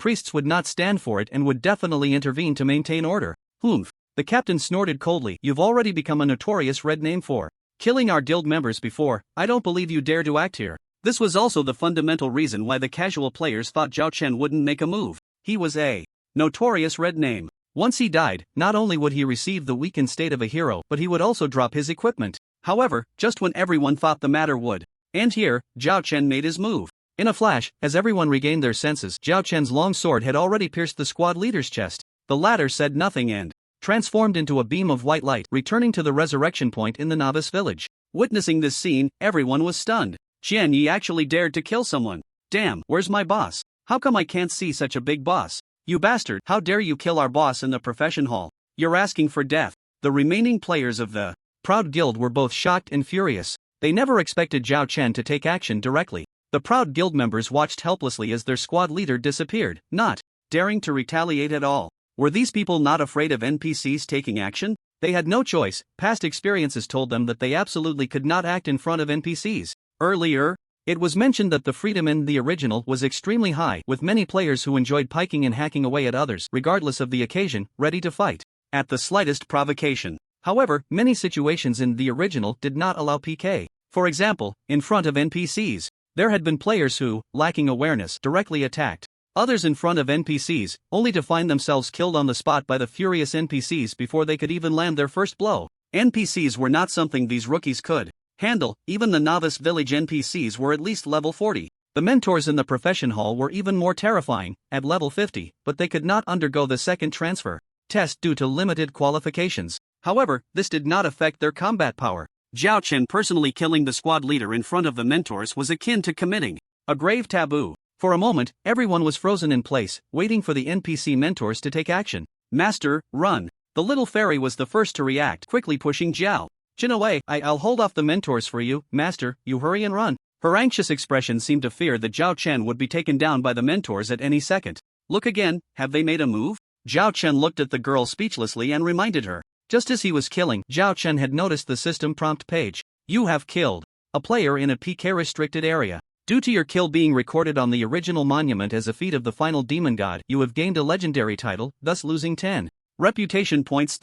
Speaker 2: priests would not stand for it and would definitely intervene to maintain order. Humph. The captain snorted coldly. You've already become a notorious red name for killing our guild members before. I don't believe you dare to act here. This was also the fundamental reason why the casual players thought Zhao Chen wouldn't make a move. He was a notorious red name. Once he died, not only would he receive the weakened state of a hero, but he would also drop his equipment. However, just when everyone thought the matter would end here, Zhao Chen made his move. In a flash, as everyone regained their senses, Zhao Chen's long sword had already pierced the squad leader's chest. The latter said nothing and transformed into a beam of white light, returning to the resurrection point in the novice village. Witnessing this scene, everyone was stunned. Qian Yi actually dared to kill someone. Damn, where's my boss? How come I can't see such a big boss? You bastard, how dare you kill our boss in the profession hall? You're asking for death. The remaining players of the Proud Guild were both shocked and furious. They never expected Zhao Chen to take action directly. The Proud Guild members watched helplessly as their squad leader disappeared, not daring to retaliate at all. Were these people not afraid of NPCs taking action? They had no choice. Past experiences told them that they absolutely could not act in front of NPCs. Earlier, it was mentioned that the freedom in the original was extremely high, with many players who enjoyed piking and hacking away at others, regardless of the occasion, ready to fight at the slightest provocation. However, many situations in the original did not allow PK. For example, in front of NPCs, there had been players who, lacking awareness, directly attacked others in front of NPCs, only to find themselves killed on the spot by the furious NPCs before they could even land their first blow. NPCs were not something these rookies could handle. Even the novice village NPCs were at least level 40. The mentors in the profession hall were even more terrifying, at level 50, but they could not undergo the second transfer test due to limited qualifications. However, this did not affect their combat power. Zhao Chen personally killing the squad leader in front of the mentors was akin to committing a grave taboo. For a moment, everyone was frozen in place, waiting for the NPC mentors to take action. Master, run. The little fairy was the first to react, quickly pushing Zhao Chen away. I'll hold off the mentors for you, master, you hurry and run. Her anxious expression seemed to fear that Zhao Chen would be taken down by the mentors at any second. Look again, have they made a move? Zhao Chen looked at the girl speechlessly and reminded her. Just as he was killing, Zhao Chen had noticed the system prompt page. You have killed a player in a PK restricted area. Due to your kill being recorded on the original monument as a feat of the final demon god, you have gained a legendary title, thus losing 10 reputation points.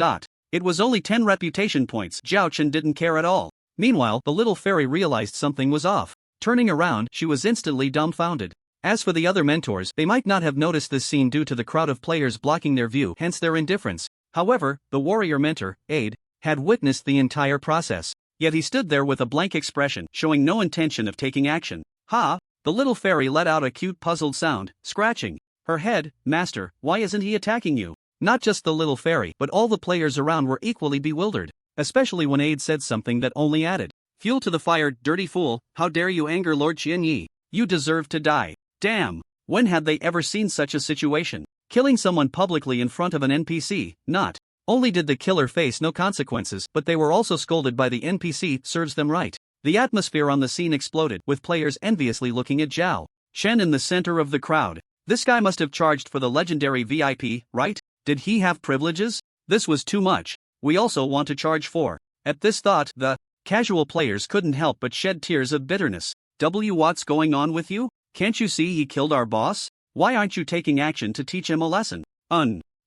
Speaker 2: It was only 10 reputation points. Zhao Chen didn't care at all. Meanwhile, the little fairy realized something was off. Turning around, she was instantly dumbfounded.
Speaker 1: As for the other mentors, they might not have noticed this scene due to the crowd of players blocking their view, hence their indifference. However, the warrior mentor, Aid, had witnessed the entire process. Yet he stood there with a blank expression, showing no intention of taking action. Ha! The little fairy let out a cute puzzled sound, scratching her head. Master, why isn't he attacking you? Not just the little fairy, but all the players around were equally bewildered, especially when Aid said something that only added fuel to the fire. Dirty fool, how dare you anger Lord Qianyi? You deserve to die. Damn! When had they ever seen such a situation? Killing someone publicly in front of an NPC. Not only did the killer face no consequences, but they were also scolded by the NPC. Serves them right. The atmosphere on the scene exploded, with players enviously looking at Zhao Chen in the center of the crowd. This guy must have charged for the legendary VIP, right? Did he have privileges? This was too much. We also want to charge for. At this thought, the casual players couldn't help but shed tears of bitterness. What's going on with you? Can't you see he killed our boss? Why aren't you taking action to teach him a lesson?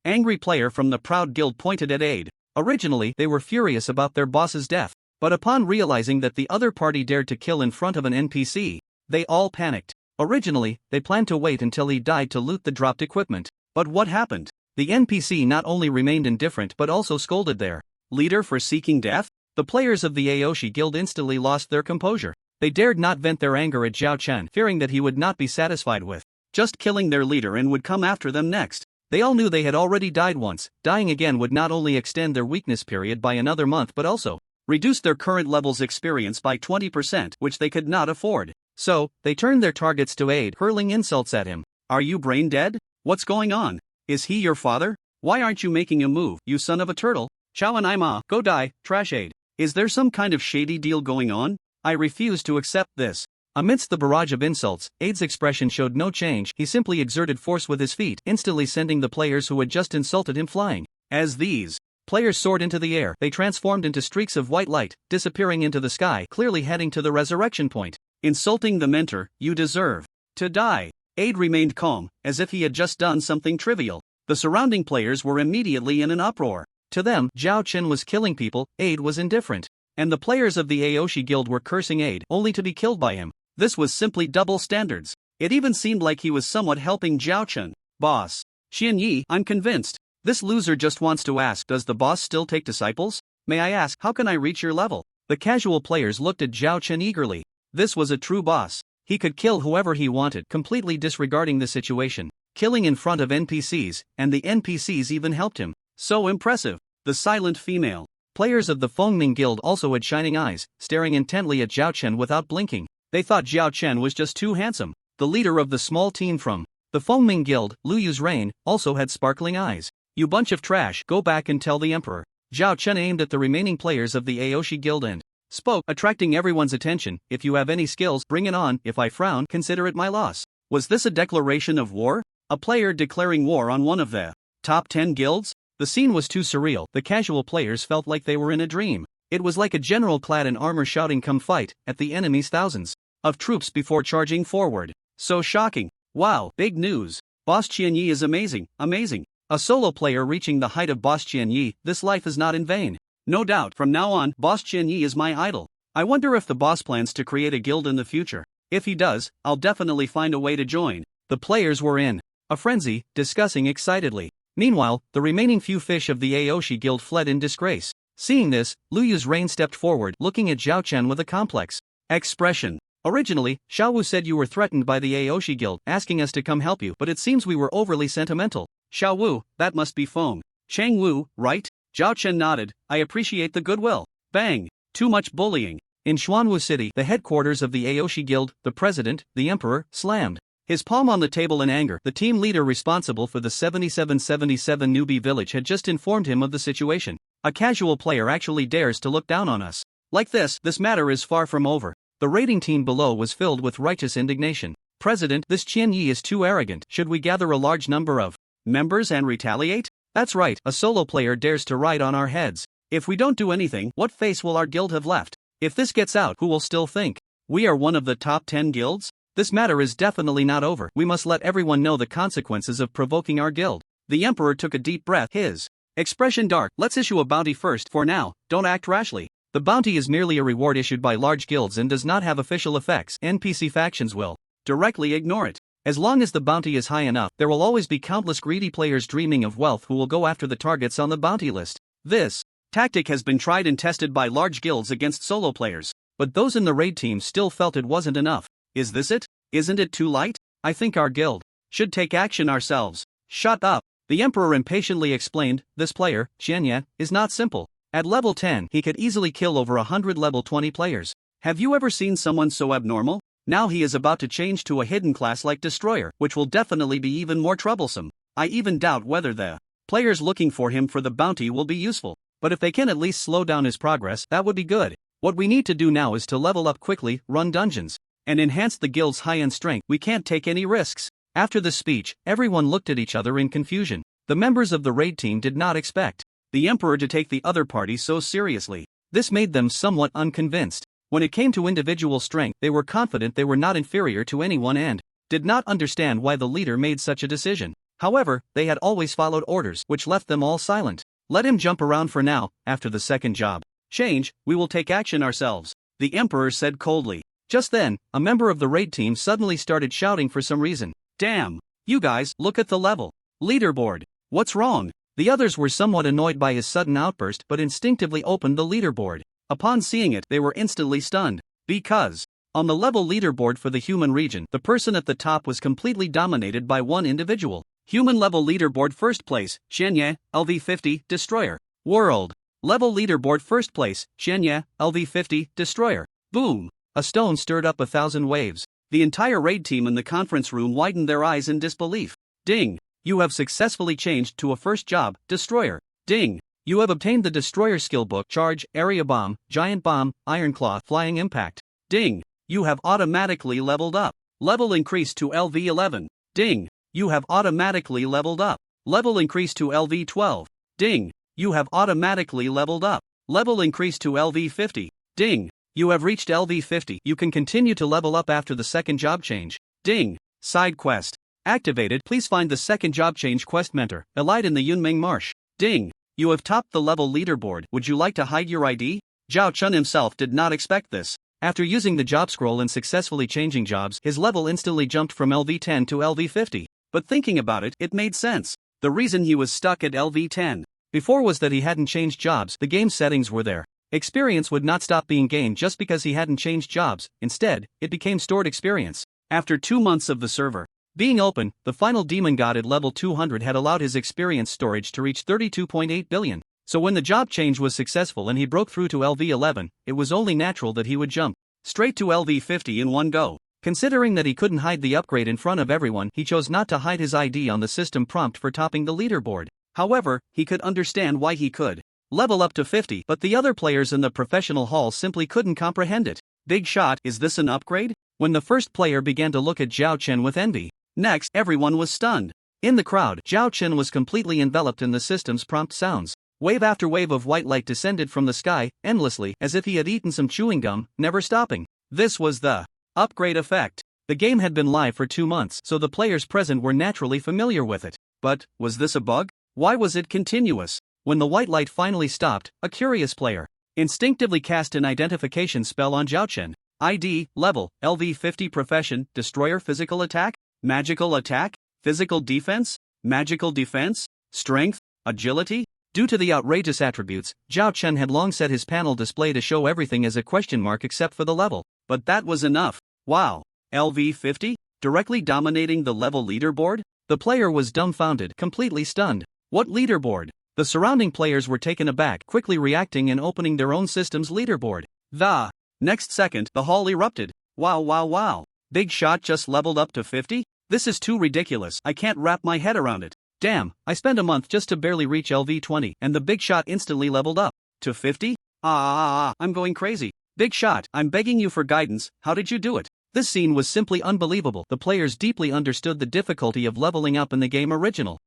Speaker 1: Angry player from the Proud Guild pointed at Aid. Originally, they were furious about their boss's death, but upon realizing that the other party dared to kill in front of an NPC, they all panicked. Originally, they planned to wait until he died to loot the dropped equipment. But what happened? The NPC not only remained indifferent but also scolded their leader for seeking death. The players of the Aoshi Guild instantly lost their composure. They dared not vent their anger at Zhao Chen, fearing that he would not be satisfied with just killing their leader and would come after them next. They all knew they had already died once. Dying again would not only extend their weakness period by another month but also reduce their current level's experience by 20%, which they could not afford. So, they turned their targets to Aid, hurling insults at him. Are you brain dead? What's going on? Is he your father? Why aren't you making a move, you son of a turtle? Chao and Ima, go die, trash Aid. Is there some kind of shady deal going on? I refuse to accept this. Amidst the barrage of insults, Aid's expression showed no change. He simply exerted force with his feet, instantly sending the players who had just insulted him flying. As these players soared into the air, they transformed into streaks of white light, disappearing into the sky, clearly heading to the resurrection point. Insulting the mentor, you deserve to die. Aid remained calm, as if he had just done something trivial. The surrounding players were immediately in an uproar. To them, Zhao Chen was killing people, Aid was indifferent. And the players of the Aoshi Guild were cursing Aid, only to be killed by him. This was simply double standards. It even seemed like he was somewhat helping Zhao Chen. Boss Qianyi, I'm convinced. This loser just wants to ask, does the boss still take disciples? May I ask, how can I reach your level? The casual players looked at Zhao Chen eagerly. This was a true boss. He could kill whoever he wanted, completely disregarding the situation. Killing in front of NPCs, and the NPCs even helped him. So impressive. The silent female players of the Fengming Guild also had shining eyes, staring intently at Zhao Chen without blinking. They thought Zhao Chen was just too handsome. The leader of the small team from the Fengming Guild, Lu Yu's reign, also had sparkling eyes. You bunch of trash, go back and tell the emperor. Zhao Chen aimed at the remaining players of the Aoshi Guild and spoke, attracting everyone's attention. If you have any skills, bring it on. If I frown, consider it my loss. Was this a declaration of war? A player declaring war on one of the top 10 guilds? The scene was too surreal. The casual players felt like they were in a dream. It was like a general clad in armor shouting come fight at the enemy's thousands of troops before charging forward. So shocking. Wow, big news. Boss Qianyi is amazing, amazing. A solo player reaching the height of Boss Qianyi. This life is not in vain. No doubt, from now on, Boss Qianyi is my idol. I wonder if the boss plans to create a guild in the future. If he does, I'll definitely find a way to join. The players were in a frenzy, discussing excitedly. Meanwhile, the remaining few fish of the Aoshi Guild fled in disgrace. Seeing this, Lu Yu's reign stepped forward, looking at Zhao Chen with a complex expression. Originally, Xiaowu said you were threatened by the Aoshi Guild, asking us to come help you, but it seems we were overly sentimental. Xiaowu, that must be Feng Changwu, right? Zhao Chen nodded. I appreciate the goodwill. Bang! Too much bullying. In Xuanwu City, the headquarters of the Aoshi Guild, the president, the emperor, slammed his palm on the table in anger. The team leader responsible for the 7777 newbie village had just informed him of the situation. A casual player actually dares to look down on us. Like this matter is far from over. The raiding team below was filled with righteous indignation. President, this Qianyi is too arrogant. Should we gather a large number of members and retaliate? That's right, a solo player dares to ride on our heads. If we don't do anything, what face will our guild have left? If this gets out, who will still think we are one of the top 10 guilds? This matter is definitely not over. We must let everyone know the consequences of provoking our guild. The emperor took a deep breath, his expression dark. Let's issue a bounty first. For now, don't act rashly. The bounty is merely a reward issued by large guilds and does not have official effects. NPC factions will directly ignore it.
Speaker 2: As long as the bounty is high enough, there will always be countless greedy players dreaming of wealth who will go after the targets on the bounty list. This tactic has been tried and tested by large guilds against solo players, but those in the raid team still felt it wasn't enough. Is this it? Isn't it too light? I think our guild should take action ourselves. Shut up, the Emperor impatiently explained. This player, Xianye, is not simple. At level 10, he could easily kill over 100 level 20 players. Have you ever seen someone so abnormal? Now he is about to change to a hidden class like Destroyer, which will definitely be even more troublesome. I even doubt whether the players looking for him for the bounty will be useful, but if they can at least slow down his progress, that would be good. What we need to do now is to level up quickly, run dungeons, and enhance the guild's high-end strength. We can't take any risks. After this speech, everyone looked at each other in confusion. The members of the raid team did not expect the Emperor to take the other party so seriously. This made them somewhat unconvinced. When it came to individual strength, they were confident they were not inferior to anyone and did not understand why the leader made such a decision. However, they had always followed orders, which left them all silent. Let him jump around for now. After the second job change, we will take action ourselves, the Emperor said coldly. Just then, a member of the raid team suddenly started shouting for some reason. Damn! You guys, look at the level leaderboard. What's wrong? The others were somewhat annoyed by his sudden outburst but instinctively opened the leaderboard. Upon seeing it, they were instantly stunned. Because on the level leaderboard for the human region, the person at the top was completely dominated by one individual. Human level leaderboard first place, Xianye, LV50, Destroyer. World level leaderboard first place, Xianye, LV50, Destroyer. Boom! A stone stirred up 1,000 waves. The entire raid team in the conference room widened their eyes in disbelief. Ding! You have successfully changed to a first job, Destroyer. Ding! You have obtained the Destroyer skill book, Charge, Area Bomb, Giant Bomb, Iron Claw, Flying Impact. Ding! You have automatically leveled up. Level increased to LV11. Ding! You have automatically leveled up. Level increased to LV12. Ding! You have automatically leveled up. Level increased to LV50. Ding! You have reached LV50. You can continue to level up after the second job change. Ding! Side quest activated. Please find the second job change quest mentor, Elide in the Yunming Marsh. Ding! You have topped the level leaderboard. Would you like to hide your ID? Zhao Chun himself did not expect this. After using the job scroll and successfully changing jobs, his level instantly jumped from LV10 to LV50. But thinking about it, it made sense. The reason he was stuck at LV10 before was that he hadn't changed jobs. The game settings were there. Experience would not stop being gained just because he hadn't changed jobs. Instead, it became stored experience. After 2 months of the server being open, the final demon god at level 200 had allowed his experience storage to reach 32.8 billion. So when the job change was successful and he broke through to LV11, it was only natural that he would jump straight to LV50 in one go. Considering that he couldn't hide the upgrade in front of everyone, he chose not to hide his ID on the system prompt for topping the leaderboard. However, he could understand why he could level up to 50, but the other players in the professional hall simply couldn't comprehend it. Big shot, is this an upgrade? When the first player began to look at Zhao Chen with envy. Next, everyone was stunned. In the crowd, Zhao Chen was completely enveloped in the system's prompt sounds. Wave after wave of white light descended from the sky, endlessly, as if he had eaten some chewing gum, never stopping. This was the upgrade effect. The game had been live for 2 months, so the players present were naturally familiar with it. But, was this a bug? Why was it continuous? When the white light finally stopped, a curious player instinctively cast an identification spell on Zhao Chen. ID, level, LV50 profession, Destroyer physical attack, magical attack, physical defense, magical defense, strength, agility. Due to the outrageous attributes, Zhao Chen had long set his panel display to show everything as a question mark except for the level. But that was enough. Wow. LV50? Directly dominating the level leaderboard? The player was dumbfounded, completely stunned. What leaderboard? The surrounding players were taken aback, quickly reacting and opening their own system's leaderboard. The next second, the hall erupted. Wow wow wow. Big Shot just leveled up to 50? This is too ridiculous, I can't wrap my head around it. Damn, I spent a month just to barely reach LV20, and the Big Shot instantly leveled up to 50? I'm going crazy. Big Shot, I'm begging you for guidance, how did you do it? This scene was simply unbelievable. The players deeply understood the difficulty of leveling up in the game original.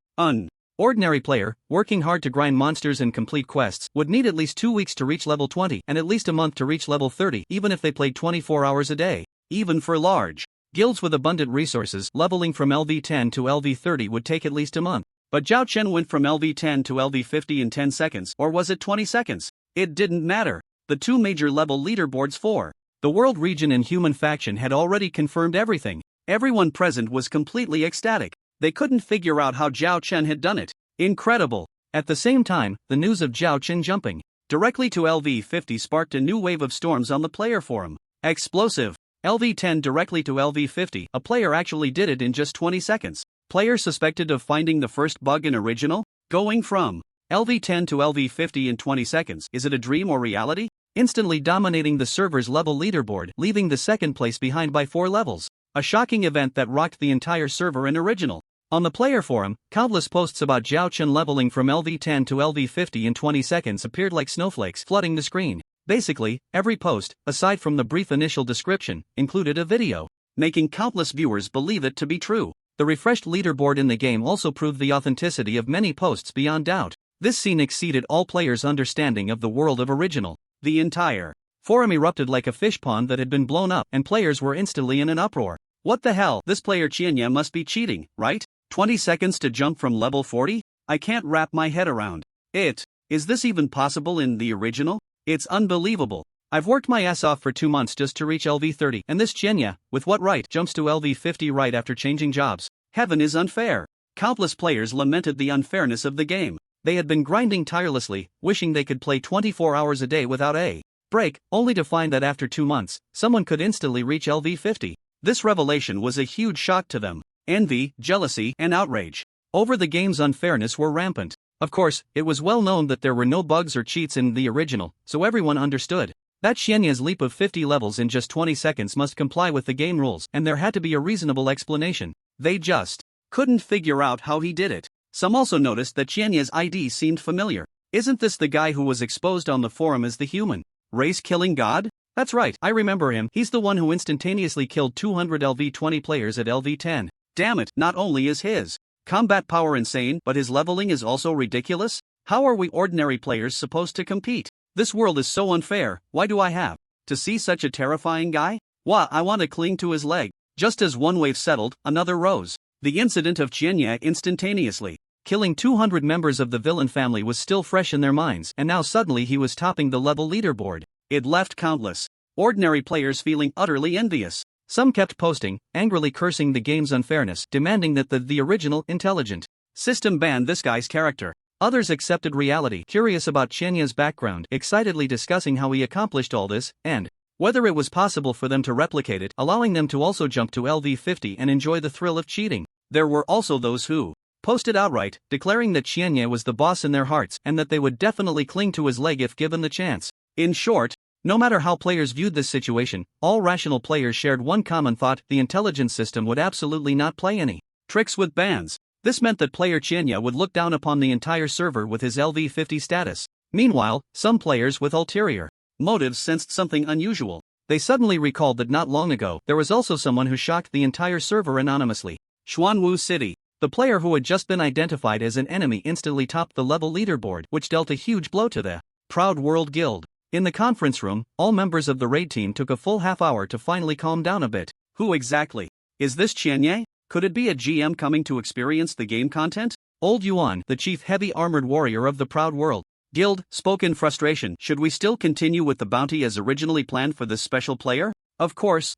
Speaker 2: Ordinary player, working hard to grind monsters and complete quests, would need at least 2 weeks to reach level 20 and at least a month to reach level 30, even if they played 24 hours a day. Even for large guilds with abundant resources, leveling from LV10 to LV30 would take at least a month. But Zhao Chen went from LV10 to LV50 in 10 seconds, or was it 20 seconds? It didn't matter. The two major level leaderboards for the world region and human faction had already confirmed everything. Everyone present was completely ecstatic. They couldn't figure out how Zhao Chen had done it. Incredible. At the same time, the news of Zhao Chen jumping directly to LV50 sparked a new wave of storms on the player forum. Explosive. LV10 directly to LV50. A player actually did it in just 20 seconds. Player suspected of finding the first bug in original? Going from LV10 to LV50 in 20 seconds. Is it a dream or reality? Instantly dominating the server's level leaderboard, leaving the second place behind by 4 levels. A shocking event that rocked the entire server in original. On the player forum, countless posts about Zhao Chen leveling from LV10 to LV50 in 20 seconds appeared like snowflakes flooding the screen. Basically, every post, aside from the brief initial description, included a video, making countless viewers believe it to be true. The refreshed leaderboard in the game also proved the authenticity of many posts beyond doubt. This scene exceeded all players' understanding of the world of original. The entire forum erupted like a fish pond that had been blown up, and players were instantly in an uproar. What the hell? This player Qianya must be cheating, right? 20 seconds to jump from level 40? I can't wrap my head around it. Is this even possible in the original? It's unbelievable. I've worked my ass off for 2 months just to reach LV30, and this Qianya, with what right, jumps to LV50 right after changing jobs. Heaven is unfair. Countless players lamented the unfairness of the game. They had been grinding tirelessly, wishing they could play 24 hours a day without a break, only to find that after 2 months, someone could instantly reach LV50. This revelation was a huge shock to them. Envy, jealousy, and outrage over the game's unfairness were rampant. Of course, it was well known that there were no bugs or cheats in the original, so everyone understood that Qianya's leap of 50 levels in just 20 seconds must comply with the game rules, and there had to be a reasonable explanation. They just couldn't figure out how he did it. Some also noticed that Qianya's ID seemed familiar. Isn't this the guy who was exposed on the forum as the human race-killing god? That's right, I remember him. He's the one who instantaneously killed 200 LV20 players at LV10. Damn it, not only is his combat power insane, but his leveling is also ridiculous? How are we ordinary players supposed to compete? This world is so unfair. Why do I have to see such a terrifying guy? Why, I want to cling to his leg. Just as one wave settled, another rose. The incident of Qianya instantaneously killing 200 members of the villain family was still fresh in their minds, and now suddenly he was topping the level leaderboard. It left countless ordinary players feeling utterly envious. Some kept posting, angrily cursing the game's unfairness, demanding that the original intelligent system ban this guy's character. Others accepted reality, curious about Qianya's background, excitedly discussing how he accomplished all this, and whether it was possible for them to replicate it, allowing them to also jump to LV50 and enjoy the thrill of cheating. There were also those who posted outright, declaring that Qianya was the boss in their hearts and that they would definitely cling to his leg if given the chance. In short, no matter how players viewed this situation, all rational players shared one common thought: the intelligence system would absolutely not play any tricks with bans. This meant that player Qianya would look down upon the entire server with his LV50 status. Meanwhile, some players with ulterior motives sensed something unusual. They suddenly recalled that not long ago, there was also someone who shocked the entire server anonymously. Xuanwu City. The player who had just been identified as an enemy instantly topped the level leaderboard, which dealt a huge blow to the Proud World Guild. In the conference room, all members of the raid team took a full half hour to finally calm down a bit. Who exactly is this Qianya? Could it be a GM coming to experience the game content? Old Yuan, the chief heavy armored warrior of the Proud World Guild, spoke in frustration. Should we still continue with the bounty as originally planned for this special player? Of course.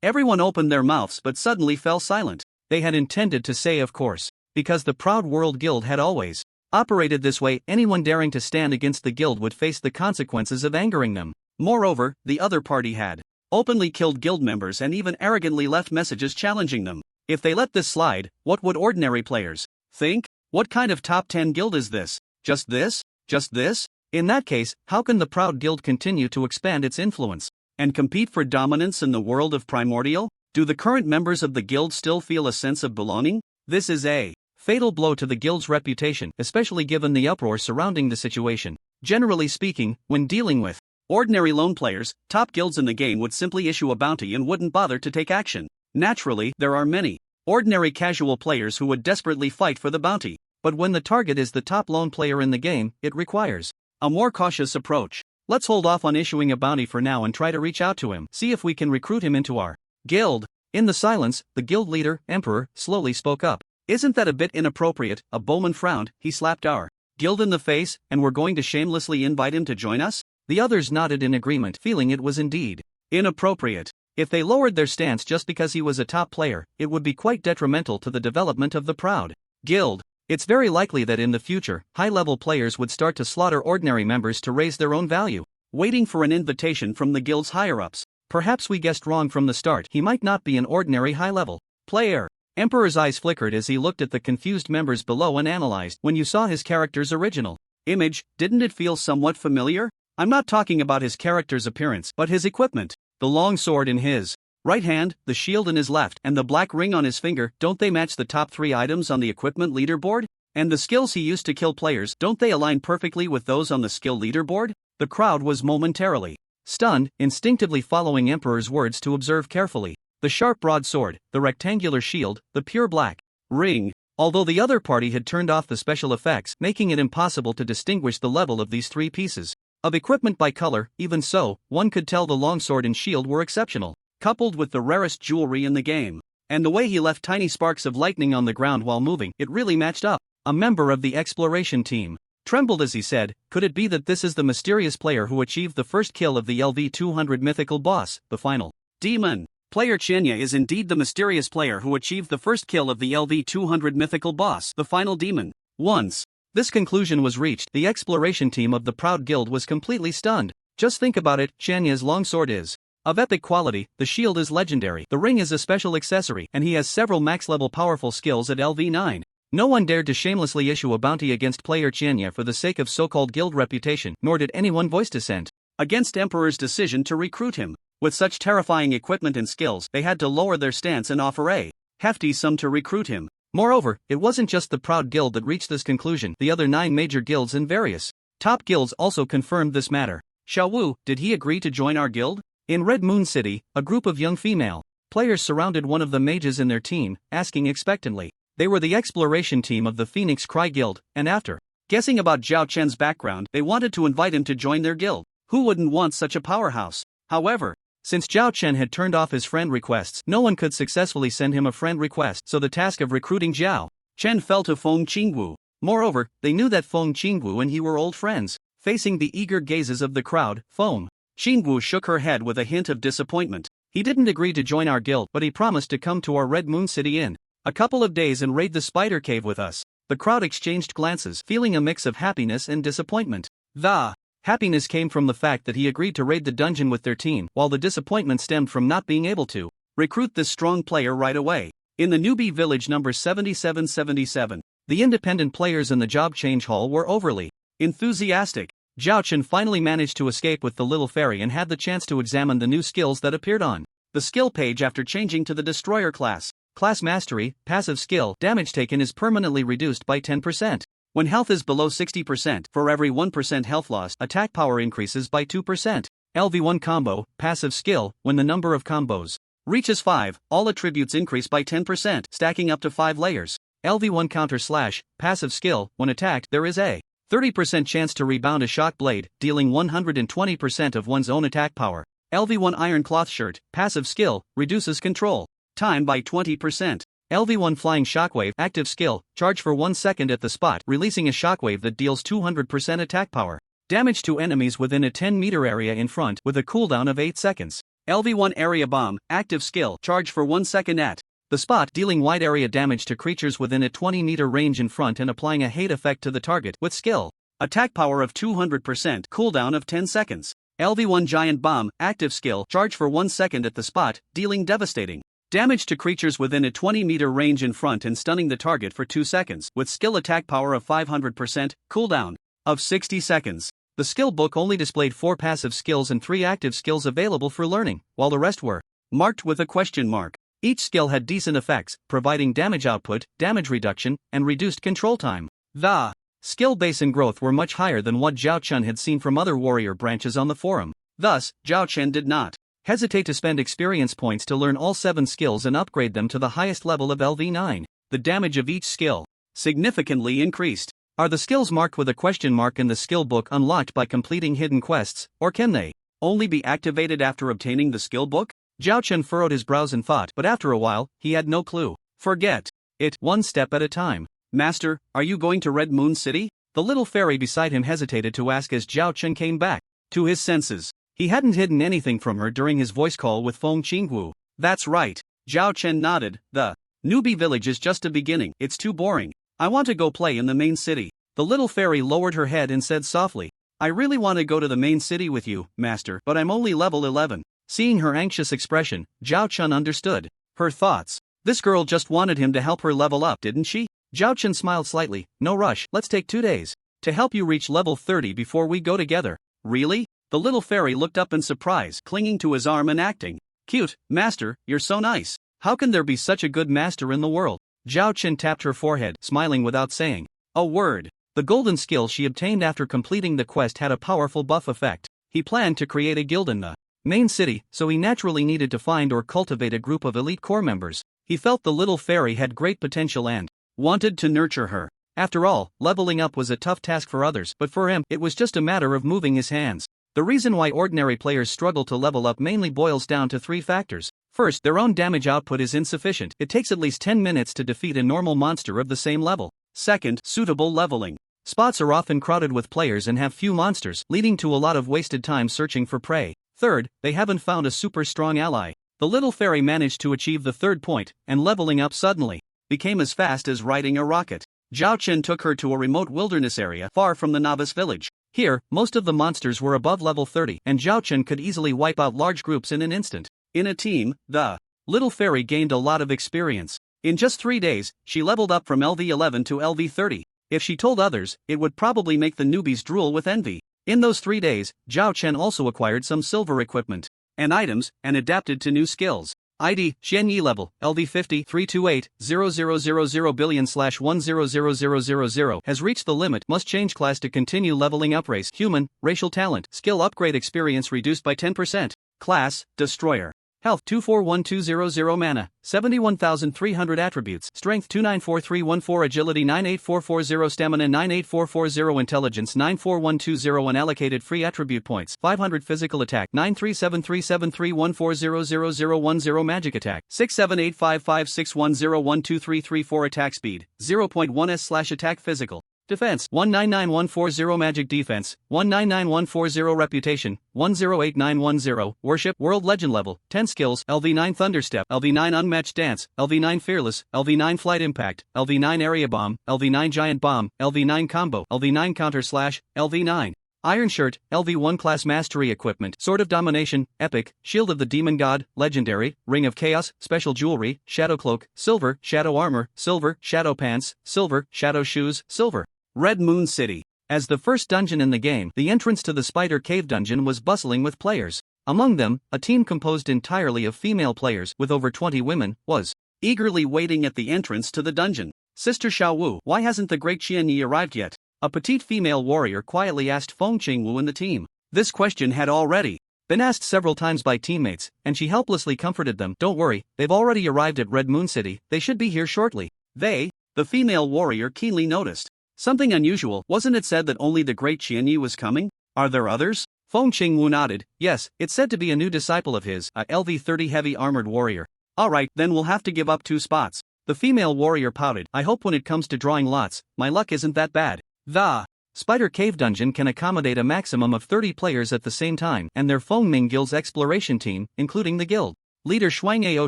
Speaker 2: Everyone opened their mouths but suddenly fell silent. They had intended to say of course, because the Proud World Guild had always operated this way. Anyone daring to stand against the guild would face the consequences of angering them. Moreover, the other party had openly killed guild members and even arrogantly left messages challenging them. If they let this slide, what would ordinary players think? What kind of top 10 guild is this? Just this? Just this? In that case, how can the Proud Guild continue to expand its influence and compete for dominance in the world of Primordial? Do the current members of the guild still feel a sense of belonging? This is a fatal blow to the guild's reputation, especially given the uproar surrounding the situation. Generally speaking, when dealing with ordinary lone players, top guilds in the game would simply issue a bounty and wouldn't bother to take action. Naturally, there are many ordinary casual players who would desperately fight for the bounty, but when the target is the top lone player in the game, it requires a more cautious approach. Let's hold off on issuing a bounty for now and try to reach out to him, see if we can recruit him into our guild. In the silence, the guild leader, Emperor, slowly spoke up. Isn't that a bit inappropriate? A bowman frowned. He slapped our guild in the face, and we're going to shamelessly invite him to join us? The others nodded in agreement, feeling it was indeed inappropriate. If they lowered their stance just because he was a top player, it would be quite detrimental to the development of the proud guild. It's very likely that in the future, high-level players would start to slaughter ordinary members to raise their own value, waiting for an invitation from the guild's higher-ups. Perhaps we guessed wrong from the start. He might not be an ordinary high-level player. Emperor's eyes flickered as he looked at the confused members below and analyzed. When you saw his character's original image, didn't it feel somewhat familiar? I'm not talking about his character's appearance, but his equipment. The long sword in his right hand, the shield in his left, and the black ring on his finger, don't they match the top 3 items on the equipment leaderboard? And the skills he used to kill players, don't they align perfectly with those on the skill leaderboard? The crowd was momentarily stunned, instinctively following Emperor's words to observe carefully. The sharp broadsword, the rectangular shield, the pure black ring. Although the other party had turned off the special effects, making it impossible to distinguish the level of these 3 pieces of equipment by color, even so, one could tell the longsword and shield were exceptional, coupled with the rarest jewelry in the game. And the way he left tiny sparks of lightning on the ground while moving, it really matched up. A member of the exploration team trembled as he said, could it be that this is the mysterious player who achieved the first kill of the LV200 mythical boss, the final demon? Player Chenya is indeed the mysterious player who achieved the first kill of the LV200 mythical boss, the final demon. Once this conclusion was reached, the exploration team of the Proud Guild was completely stunned. Just think about it, Chenya's longsword is of epic quality, the shield is legendary, the ring is a special accessory, and he has several max-level powerful skills at LV9. No one dared to shamelessly issue a bounty against player Chenya for the sake of so-called guild reputation, nor did anyone voice dissent against Emperor's decision to recruit him. With such terrifying equipment and skills, they had to lower their stance and offer a hefty sum to recruit him. Moreover, it wasn't just the Proud Guild that reached this conclusion, the other 9 major guilds and various top guilds also confirmed this matter. Xiao Wu, did he agree to join our guild? In Red Moon City, a group of young female players surrounded one of the mages in their team, asking expectantly. They were the exploration team of the Phoenix Cry Guild, and after guessing about Zhao Chen's background, they wanted to invite him to join their guild. Who wouldn't want such a powerhouse? However, since Zhao Chen had turned off his friend requests, no one could successfully send him a friend request, so the task of recruiting Zhao Chen fell to Feng Qingwu. Moreover, they knew that Feng Qingwu and he were old friends. Facing the eager gazes of the crowd, Feng Qingwu shook her head with a hint of disappointment. He didn't agree to join our guild, but he promised to come to our Red Moon City in a couple of days and raid the spider cave with us. The crowd exchanged glances, feeling a mix of happiness and disappointment. The happiness came from the fact that he agreed to raid the dungeon with their team, while the disappointment stemmed from not being able to recruit this strong player right away. In the newbie village number 7777, the independent players in the job change hall were overly enthusiastic. Zhao Chen finally managed to escape with the little fairy and had the chance to examine the new skills that appeared on the skill page after changing to the Destroyer class. Class Mastery, passive skill, damage taken is permanently reduced by 10%. When health is below 60%, for every 1% health loss, attack power increases by 2%. LV1 combo, passive skill, when the number of combos reaches 5, all attributes increase by 10%, stacking up to 5 layers. LV1 counter slash, passive skill, when attacked, there is a 30% chance to rebound a shock blade, dealing 120% of one's own attack power. LV1 iron cloth shirt, passive skill, reduces control time by 20%. LV1 Flying Shockwave, active skill, charge for 1 second at the spot, releasing a shockwave that deals 200% attack power. Damage to enemies within a 10-meter area in front, with a cooldown of 8 seconds. LV1 Area Bomb, active skill, charge for 1 second at the spot, dealing wide area damage to creatures within a 20-meter range in front and applying a hate effect to the target, with skill. Attack power of 200%, cooldown of 10 seconds. LV1 Giant Bomb, active skill, charge for 1 second at the spot, dealing devastating damage to creatures within a 20-meter range in front and stunning the target for 2 seconds, with skill attack power of 500%, cooldown of 60 seconds. The skill book only displayed 4 passive skills and 3 active skills available for learning, while the rest were marked with a question mark. Each skill had decent effects, providing damage output, damage reduction, and reduced control time. The skill base and growth were much higher than what Zhao Chen had seen from other warrior branches on the forum. Thus, Zhao Chen did not hesitate to spend experience points to learn all 7 skills and upgrade them to the highest level of LV9. The damage of each skill significantly increased. Are the skills marked with a question mark in the skill book unlocked by completing hidden quests, or can they only be activated after obtaining the skill book? Zhao Chen furrowed his brows in thought, but after a while, he had no clue. Forget it, one step at a time. Master, are you going to Red Moon City? The little fairy beside him hesitated to ask as Zhao Chen came back to his senses. He hadn't hidden anything from her during his voice call with Feng Qingwu. That's right. Zhao Chen nodded. The newbie village is just a beginning. It's too boring. I want to go play in the main city. The little fairy lowered her head and said softly, I really want to go to the main city with you, master, but I'm only level 11. Seeing her anxious expression, Zhao Chen understood her thoughts. This girl just wanted him to help her level up, didn't she? Zhao Chen smiled slightly. No rush, let's take 2 days to help you reach level 30 before we go together. Really? The little fairy looked up in surprise, clinging to his arm and acting cute. Master, you're so nice. How can there be such a good master in the world? Zhao Chen tapped her forehead, smiling without saying a word. The golden skill she obtained after completing the quest had a powerful buff effect. He planned to create a guild in the main city, so he naturally needed to find or cultivate a group of elite core members. He felt the little fairy had great potential and wanted to nurture her. After all, leveling up was a tough task for others, but for him, it was just a matter of moving his hands. The reason why ordinary players struggle to level up mainly boils down to 3 factors. First, their own damage output is insufficient. It takes at least 10 minutes to defeat a normal monster of the same level. Second, suitable leveling. Spots are often crowded with players and have few monsters, leading to a lot of wasted time searching for prey. Third, they haven't found a super strong ally. The little fairy managed to achieve the third point, and leveling up suddenly became as fast as riding a rocket. Zhao Chen took her to a remote wilderness area far from the novice village. Here, most of the monsters were above level 30, and Zhao Chen could easily wipe out large groups in an instant. In a team, the little fairy gained a lot of experience. In just 3 days, she leveled up from LV 11 to LV 30. If she told others, it would probably make the newbies drool with envy. In those 3 days, Zhao Chen also acquired some silver equipment and items, and adapted to new skills. ID, Xianyi level, LV 50 328 0000 billion/100000 has reached the limit, must change class to continue leveling up. Race, human, racial talent, skill upgrade, experience reduced by 10%. Class, destroyer. Health 241200, mana 71,300, attributes strength 294314, agility 98440, stamina 98440, intelligence 94120, unallocated free attribute points 500, physical attack 9373731400010, magic attack 6785561012334, attack speed 0.1s/attack, physical defense 199140, magic defense 199140, reputation 108910, worship, world legend level 10, skills LV9 thunderstep, LV9 unmatched dance, LV9 fearless, LV9 flight impact, LV9 area bomb, LV9 giant bomb, LV9 combo, LV9 counter slash, LV9 iron shirt, LV1 class mastery equipment, sword of domination, epic, shield of the demon god, legendary, ring of chaos, special jewelry, shadow cloak, silver, shadow armor, silver, shadow pants, silver, shadow shoes, silver. Red Moon City. As the first dungeon in the game, the entrance to the Spider Cave dungeon was bustling with players. Among them, a team composed entirely of female players, with over 20 women, was eagerly waiting at the entrance to the dungeon. Sister Xiaowu, why hasn't the great Qianyi arrived yet? A petite female warrior quietly asked Feng Qingwu and the team. This question had already been asked several times by teammates, and she helplessly comforted them. Don't worry, they've already arrived at Red Moon City, they should be here shortly. The female warrior keenly noticed something unusual. Wasn't it said that only the great Qianyi was coming? Are there others? Feng Qingwu nodded. Yes, it's said to be a new disciple of his, a LV 30 heavy armored warrior. Alright, then we'll have to give up 2 spots. The female warrior pouted. I hope when it comes to drawing lots, my luck isn't that bad. The Spider Cave dungeon can accommodate a maximum of 30 players at the same time, and their Fengming Guild's exploration team, including the guild leader Shuangao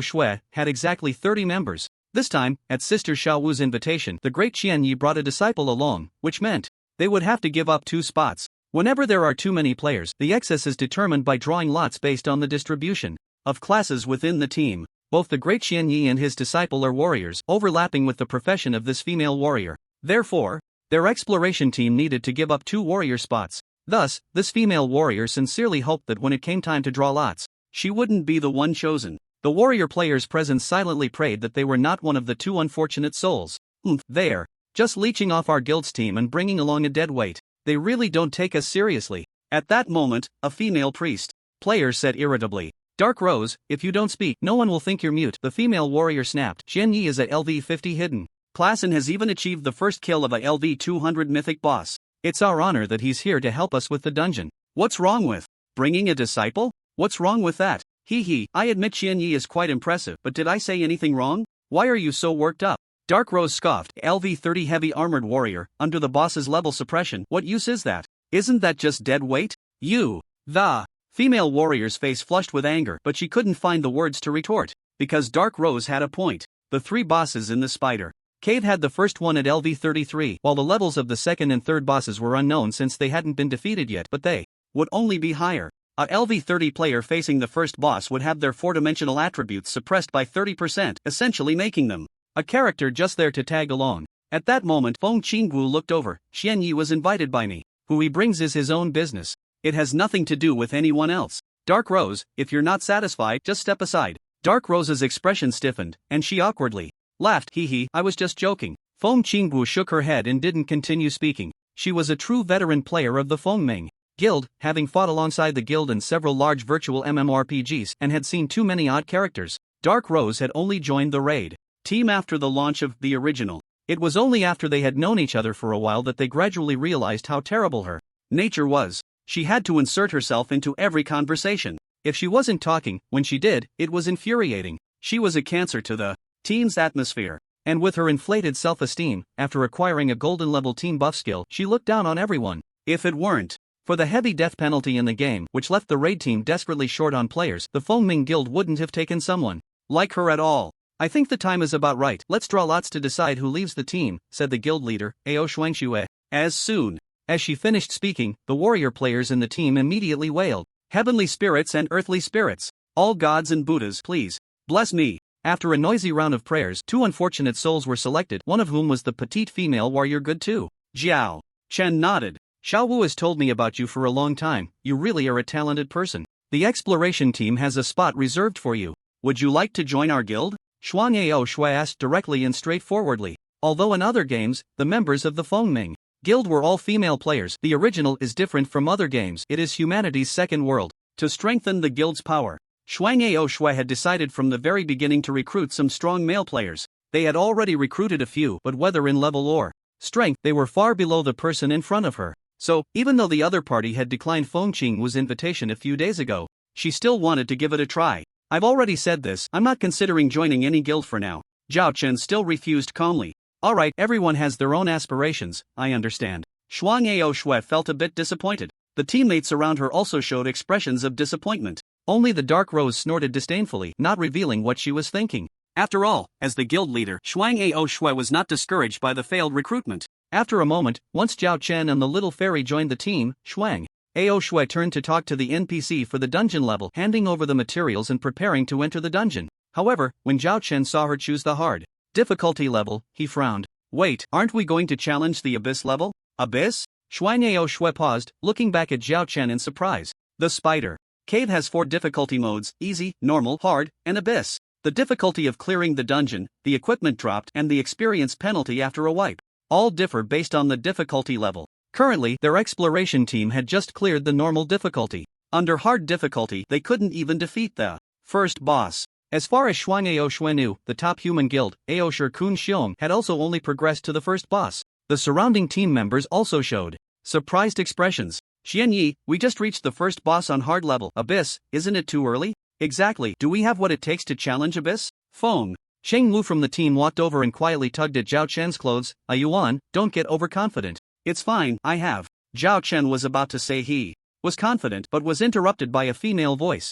Speaker 2: Shui, had exactly 30 members. This time, at Sister Xiaowu's invitation, the great Qianyi brought a disciple along, which meant they would have to give up 2 spots. Whenever there are too many players, the excess is determined by drawing lots based on the distribution of classes within the team. Both the great Qianyi and his disciple are warriors, overlapping with the profession of this female warrior. Therefore, their exploration team needed to give up 2 warrior spots. Thus, this female warrior sincerely hoped that when it came time to draw lots, she wouldn't be the one chosen. The warrior players present silently prayed that they were not one of the 2 unfortunate souls. They're just leeching off our guild's team and bringing along a dead weight. They really don't take us seriously. At that moment, a female priest player said irritably, Dark Rose, if you don't speak, no one will think you're mute. The female warrior snapped. Qianyi is at LV 50 hidden class and has even achieved the first kill of a LV 200 mythic boss. It's our honor that he's here to help us with the dungeon. What's wrong with bringing a disciple? What's wrong with that? I admit Qianyi is quite impressive, but did I say anything wrong? Why are you so worked up? Dark Rose scoffed. LV 30 heavy armored warrior, under the boss's level suppression, what use is that? Isn't that just dead weight? The Female warrior's face flushed with anger, but she couldn't find the words to retort. Because Dark Rose had a point. The 3 bosses in the spider cave had the first one at LV33, while the levels of the second and third bosses were unknown since they hadn't been defeated yet, but they would only be higher. A LV30 player facing the first boss would have their 4-dimensional attributes suppressed by 30%, essentially making them a character just there to tag along. At that moment, Feng Qinggu looked over. Xian Yi was invited by me. Who he brings is his own business. It has nothing to do with anyone else. Dark Rose, if you're not satisfied, just step aside. Dark Rose's expression stiffened, and she awkwardly laughed. Hee, I was just joking. Feng Qinggu shook her head and didn't continue speaking. She was a true veteran player of the Fengming Guild, having fought alongside the guild in several large virtual MMORPGs and had seen too many odd characters. Dark Rose had only joined the raid team after the launch of the original. It was only after they had known each other for a while that they gradually realized how terrible her nature was. She had to insert herself into every conversation. If she wasn't talking, when she did, it was infuriating. She was a cancer to the team's atmosphere. And with her inflated self-esteem, after acquiring a golden-level team buff skill, she looked down on everyone. If it weren't for the heavy death penalty in the game, which left the raid team desperately short on players, the Fengming Guild wouldn't have taken someone like her at all. I think the time is about right. Let's draw lots to decide who leaves the team, said the guild leader, Ao Shuangxue. As soon as she finished speaking, the warrior players in the team immediately wailed. Heavenly spirits and earthly spirits, all gods and Buddhas, please bless me. After a noisy round of prayers, 2 unfortunate souls were selected, one of whom was the petite female warrior Good too. Jiao Chen nodded. Xiao Wu has told me about you for a long time. You really are a talented person. The exploration team has a spot reserved for you. Would you like to join our guild? Shuang Ao Shui asked directly and straightforwardly. Although in other games, the members of the Fengming Guild were all female players, the original is different from other games. It is humanity's second world. To strengthen the guild's power, Shuang Ao Shui had decided from the very beginning to recruit some strong male players. They had already recruited a few, but whether in level or strength, they were far below the person in front of her. So, even though the other party had declined Feng Qingwu's invitation a few days ago, she still wanted to give it a try. I've already said this, I'm not considering joining any guild for now. Zhao Chen still refused calmly. Alright, everyone has their own aspirations, I understand. Shuang Ao Shui felt a bit disappointed. The teammates around her also showed expressions of disappointment. Only the Dark Rose snorted disdainfully, not revealing what she was thinking. After all, as the guild leader, Shuang Ao Shui was not discouraged by the failed recruitment. After a moment, once Zhao Chen and the little fairy joined the team, Shuang Ao Shui turned to talk to the NPC for the dungeon level, handing over the materials and preparing to enter the dungeon. However, when Zhao Chen saw her choose the hard difficulty level, he frowned. Wait, aren't we going to challenge the Abyss level? Abyss? Shuang Ao Shui paused, looking back at Zhao Chen in surprise. The spider cave has 4 difficulty modes: easy, normal, hard, and abyss. The difficulty of clearing the dungeon, the equipment dropped, and the experience penalty after a wipe all differ based on the difficulty level. Currently, their exploration team had just cleared the normal difficulty. Under hard difficulty, they couldn't even defeat the first boss. As far as Shuang Ao Shui knew, the top human guild, Ao Shi Kun Xiong, had also only progressed to the first boss. The surrounding team members also showed surprised expressions. Xian Yi, we just reached the first boss on hard level, Abyss, isn't it too early? Exactly, do we have what it takes to challenge Abyss? Feng Sheng Wu from the team walked over and quietly tugged at Zhao Chen's clothes. Yuan, don't get overconfident. It's fine, I have. Zhao Chen was about to say he was confident but was interrupted by a female voice.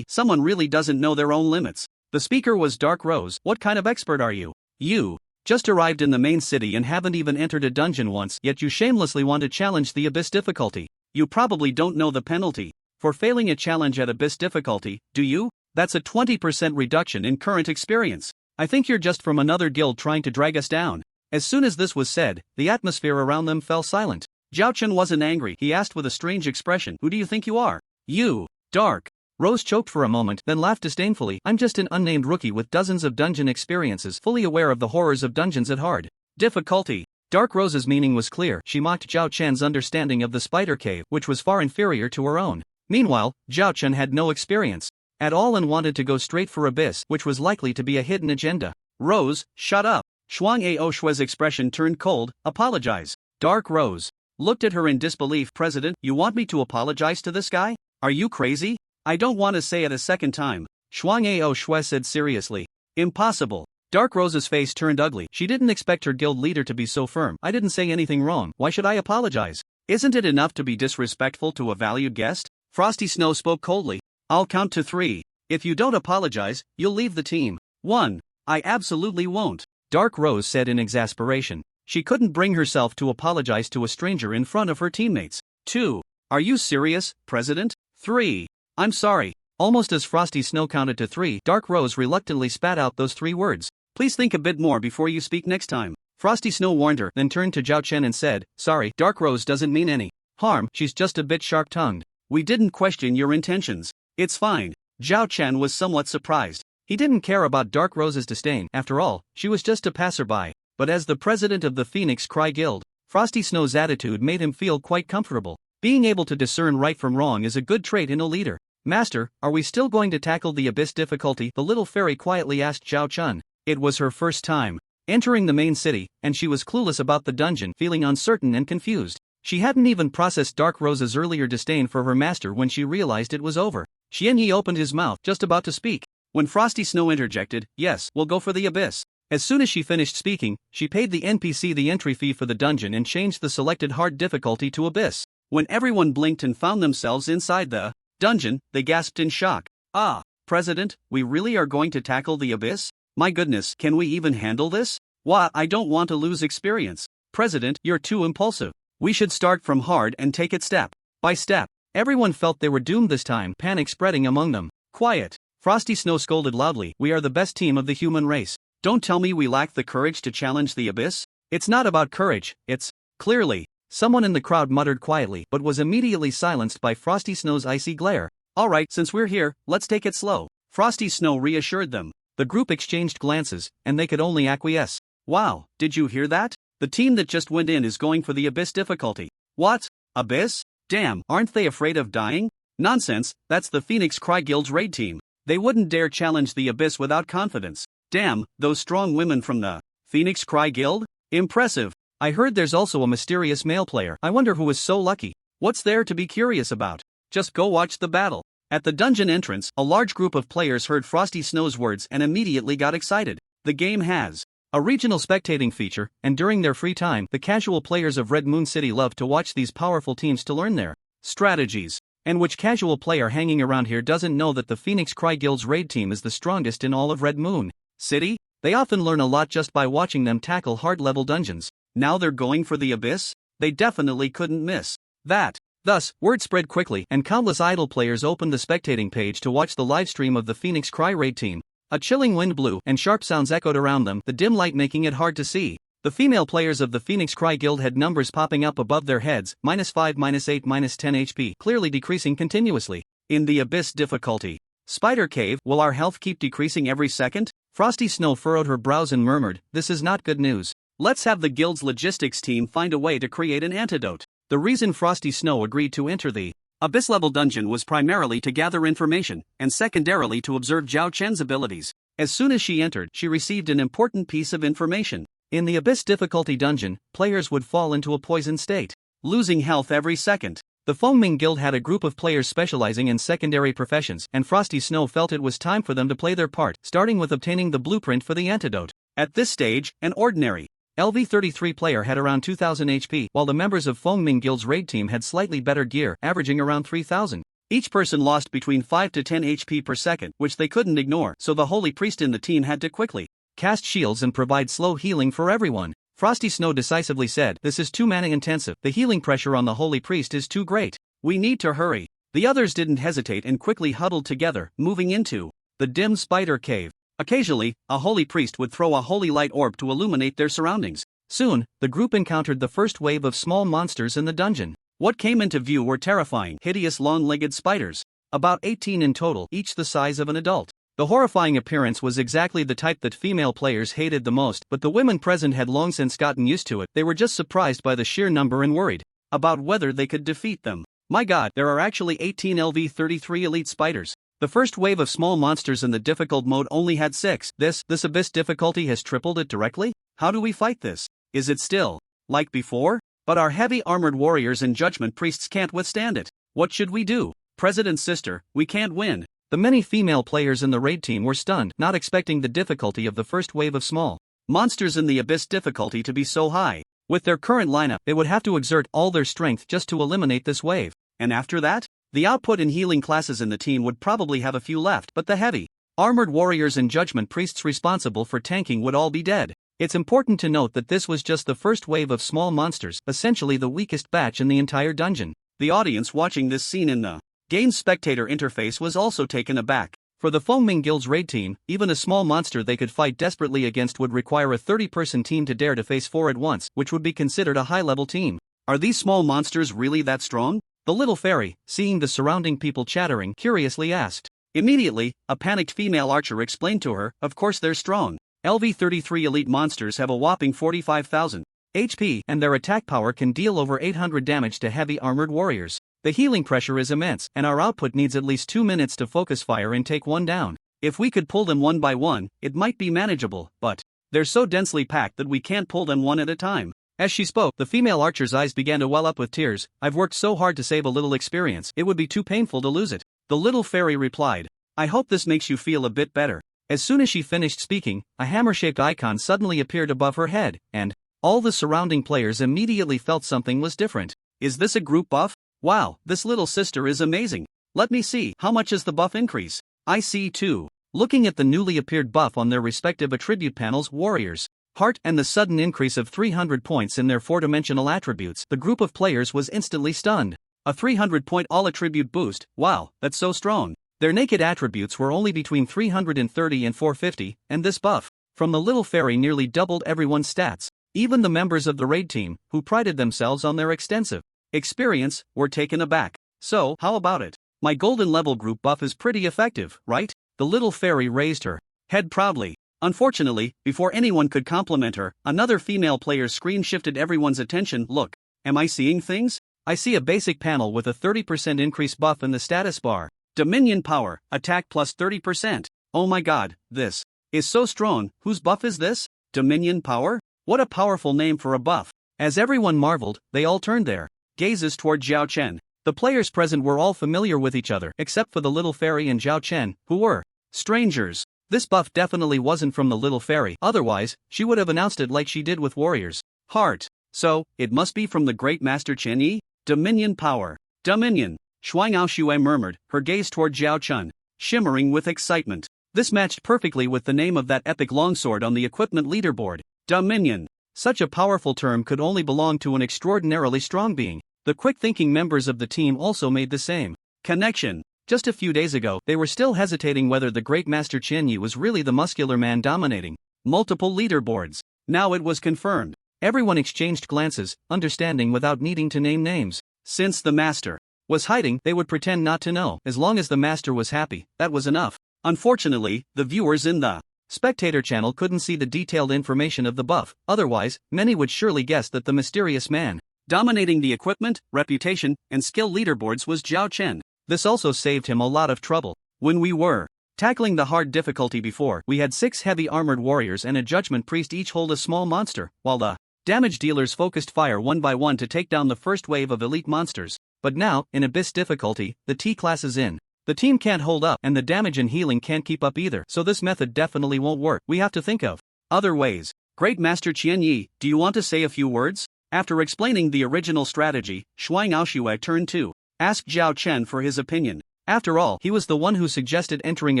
Speaker 2: Someone really doesn't know their own limits. The speaker was Dark Rose. What kind of expert are you? You just arrived in the main city and haven't even entered a dungeon once, yet you shamelessly want to challenge the Abyss difficulty. You probably don't know the penalty for failing a challenge at Abyss difficulty, do you? That's a 20% reduction in current experience. I think you're just from another guild trying to drag us down. As soon as this was said, the atmosphere around them fell silent. Zhao Chen wasn't angry. He asked with a strange expression, who do you think you are? You, Dark Rose choked for a moment, then laughed disdainfully. I'm just an unnamed rookie with dozens of dungeon experiences, fully aware of the horrors of dungeons at hard difficulty. Dark Rose's meaning was clear. She mocked Zhao Chen's understanding of the spider cave, which was far inferior to her own. Meanwhile, Zhao Chen had no experience at all and wanted to go straight for Abyss, which was likely to be a hidden agenda. Rose, shut up. Shuang Ao Shui's expression turned cold. Apologize. Dark Rose looked at her in disbelief. President, you want me to apologize to this guy? Are you crazy? I don't want to say it a second time. Shuang Ao Shui said seriously. Impossible. Dark Rose's face turned ugly. She didn't expect her guild leader to be so firm. I didn't say anything wrong. Why should I apologize? Isn't it enough to be disrespectful to a valued guest? Frosty Snow spoke coldly. I'll count to 3. If you don't apologize, you'll leave the team. 1. I absolutely won't, Dark Rose said in exasperation. She couldn't bring herself to apologize to a stranger in front of her teammates. 2. Are you serious, President? 3. I'm sorry. Almost as Frosty Snow counted to 3, Dark Rose reluctantly spat out those 3 words. Please think a bit more before you speak next time. Frosty Snow warned her, then turned to Zhao Chen and said, sorry, Dark Rose doesn't mean any harm, she's just a bit sharp-tongued. We didn't question your intentions. It's fine. Zhao Chen was somewhat surprised. He didn't care about Dark Rose's disdain, after all, she was just a passerby. But as the president of the Phoenix Cry Guild, Frosty Snow's attitude made him feel quite comfortable. Being able to discern right from wrong is a good trait in a leader. Master, are we still going to tackle the abyss difficulty? The little fairy quietly asked Zhao Chen. It was her first time entering the main city, and she was clueless about the dungeon, feeling uncertain and confused. She hadn't even processed Dark Rose's earlier disdain for her master when she realized it was over. Xianyi opened his mouth, just about to speak, when Frosty Snow interjected, yes, we'll go for the abyss. As soon as she finished speaking, she paid the NPC the entry fee for the dungeon and changed the selected hard difficulty to abyss. When everyone blinked and found themselves inside the dungeon, they gasped in shock. Ah, President, we really are going to tackle the abyss? My goodness, can we even handle this? Why, I don't want to lose experience. President, you're too impulsive. We should start from hard and take it step by step. Everyone felt they were doomed this time, panic spreading among them. Quiet. Frosty Snow scolded loudly. We are the best team of the human race. Don't tell me we lack the courage to challenge the abyss. It's not about courage, it's clearly. Someone in the crowd muttered quietly but was immediately silenced by Frosty Snow's icy glare. Alright, since we're here, let's take it slow. Frosty Snow reassured them. The group exchanged glances, and they could only acquiesce. Wow, did you hear that? The team that just went in is going for the abyss difficulty. What? Abyss? Damn, aren't they afraid of dying? Nonsense, that's the Phoenix Cry Guild's raid team. They wouldn't dare challenge the abyss without confidence. Damn, those strong women from the Phoenix Cry Guild? Impressive. I heard there's also a mysterious male player. I wonder who is so lucky. What's there to be curious about? Just go watch the battle. At the dungeon entrance, a large group of players heard Frosty Snow's words and immediately got excited. The game has a regional spectating feature, and during their free time, the casual players of Red Moon City love to watch these powerful teams to learn their strategies. And which casual player hanging around here doesn't know that the Phoenix Cry Guild's raid team is the strongest in all of Red Moon City? They often learn a lot just by watching them tackle hard-level dungeons. Now they're going for the abyss? They definitely couldn't miss that. Thus, word spread quickly, and countless idle players opened the spectating page to watch the livestream of the Phoenix Cry raid team. A chilling wind blew, and sharp sounds echoed around them, the dim light making it hard to see. The female players of the Phoenix Cry Guild had numbers popping up above their heads, -5, -8, -10 HP, clearly decreasing continuously. In the abyss difficulty. Spider Cave, will our health keep decreasing every second? Frosty Snow furrowed her brows and murmured, this is not good news. Let's have the guild's logistics team find a way to create an antidote. The reason Frosty Snow agreed to enter the abyss-level dungeon was primarily to gather information, and secondarily to observe Zhao Chen's abilities. As soon as she entered, she received an important piece of information. In the abyss difficulty dungeon, players would fall into a poisoned state, losing health every second. The Fengming Guild had a group of players specializing in secondary professions, and Frosty Snow felt it was time for them to play their part, starting with obtaining the blueprint for the antidote. At this stage, an ordinary LV33 player had around 2000 HP, while the members of Fengming Guild's raid team had slightly better gear, averaging around 3000. Each person lost between 5 to 10 HP per second, which they couldn't ignore, so the holy priest in the team had to quickly cast shields and provide slow healing for everyone. Frosty Snow decisively said, this is too mana intensive, the healing pressure on the holy priest is too great. We need to hurry. The others didn't hesitate and quickly huddled together, moving into the dim spider cave. Occasionally, a holy priest would throw a holy light orb to illuminate their surroundings. Soon, the group encountered the first wave of small monsters in the dungeon. What came into view were terrifying, hideous long-legged spiders. About 18 in total, each the size of an adult. The horrifying appearance was exactly the type that female players hated the most, but the women present had long since gotten used to it. They were just surprised by the sheer number and worried about whether they could defeat them. My god, there are actually 18 LV33 elite spiders. The first wave of small monsters in the difficult mode only had 6. This abyss difficulty has tripled it directly? How do we fight this? Is it still like before? But our heavy armored warriors and judgment priests can't withstand it. What should we do? President's sister, we can't win. The many female players in the raid team were stunned, not expecting the difficulty of the first wave of small monsters in the abyss difficulty to be so high. With their current lineup, they would have to exert all their strength just to eliminate this wave. And after that? The output and healing classes in the team would probably have a few left, but the heavy, armored warriors and judgment priests responsible for tanking would all be dead. It's important to note that this was just the first wave of small monsters, essentially the weakest batch in the entire dungeon. The audience watching this scene in the game's spectator interface was also taken aback. For the Foaming Guild's raid team, even a small monster they could fight desperately against would require a 30-person team to dare to face 4 at once, which would be considered a high-level team. Are these small monsters really that strong? The little fairy, seeing the surrounding people chattering, curiously asked. Immediately, a panicked female archer explained to her, of course they're strong. LV-33 elite monsters have a whopping 45,000 HP, and their attack power can deal over 800 damage to heavy armored warriors. The healing pressure is immense, and our output needs at least 2 minutes to focus fire and take one down. If we could pull them one by one, it might be manageable, but they're so densely packed that we can't pull them one at a time. As she spoke, the female archer's eyes began to well up with tears. I've worked so hard to save a little experience, it would be too painful to lose it. The little fairy replied, I hope this makes you feel a bit better. As soon as she finished speaking, a hammer-shaped icon suddenly appeared above her head, and all the surrounding players immediately felt something was different. Is this a group buff? Wow, this little sister is amazing. Let me see, how much is the buff increase? I see 2. Looking at the newly appeared buff on their respective attribute panels, warriors, heart, and the sudden increase of 300 points in their 4-dimensional attributes, the group of players was instantly stunned. A 300-point all-attribute boost, wow, that's so strong. Their naked attributes were only between 330 and 450, and this buff from the little fairy nearly doubled everyone's stats. Even the members of the raid team, who prided themselves on their extensive experience, were taken aback. So, how about it? My golden level group buff is pretty effective, right? The little fairy raised her head proudly. Unfortunately, before anyone could compliment her, another female player's screen shifted everyone's attention. Look, am I seeing things? I see a basic panel with a 30% increase buff in the status bar. Dominion power, attack plus 30%. Oh my god, this is so strong. Whose buff is this? Dominion power? What a powerful name for a buff. As everyone marveled, they all turned their gazes toward Zhao Chen. The players present were all familiar with each other, except for the little fairy and Zhao Chen, who were strangers. This buff definitely wasn't from the little fairy, otherwise, she would have announced it like she did with warriors. Heart. So, it must be from the great master Chen Yi? Dominion power. Dominion. Shuang Aoshue murmured, her gaze toward Zhao Chen, shimmering with excitement. This matched perfectly with the name of that epic longsword on the equipment leaderboard. Dominion. Such a powerful term could only belong to an extraordinarily strong being. The quick-thinking members of the team also made the same connection. Just a few days ago, they were still hesitating whether the great master Chen Yi was really the muscular man dominating multiple leaderboards. Now it was confirmed. Everyone exchanged glances, understanding without needing to name names. Since the master was hiding, they would pretend not to know. As long as the master was happy, that was enough. Unfortunately, the viewers in the spectator channel couldn't see the detailed information of the buff, otherwise, many would surely guess that the mysterious man dominating the equipment, reputation, and skill leaderboards was Zhao Chen. This also saved him a lot of trouble. When we were tackling the hard difficulty before, we had 6 heavy armored warriors and a judgment priest each hold a small monster, while the damage dealers focused fire one by one to take down the first wave of elite monsters. But now, in Abyss difficulty, the T-class is in. The team can't hold up, and the damage and healing can't keep up either, so this method definitely won't work. We have to think of other ways. Great Master Qian Yi, do you want to say a few words? After explaining the original strategy, Shuang Aoshue turned to ask Zhao Chen for his opinion. After all, he was the one who suggested entering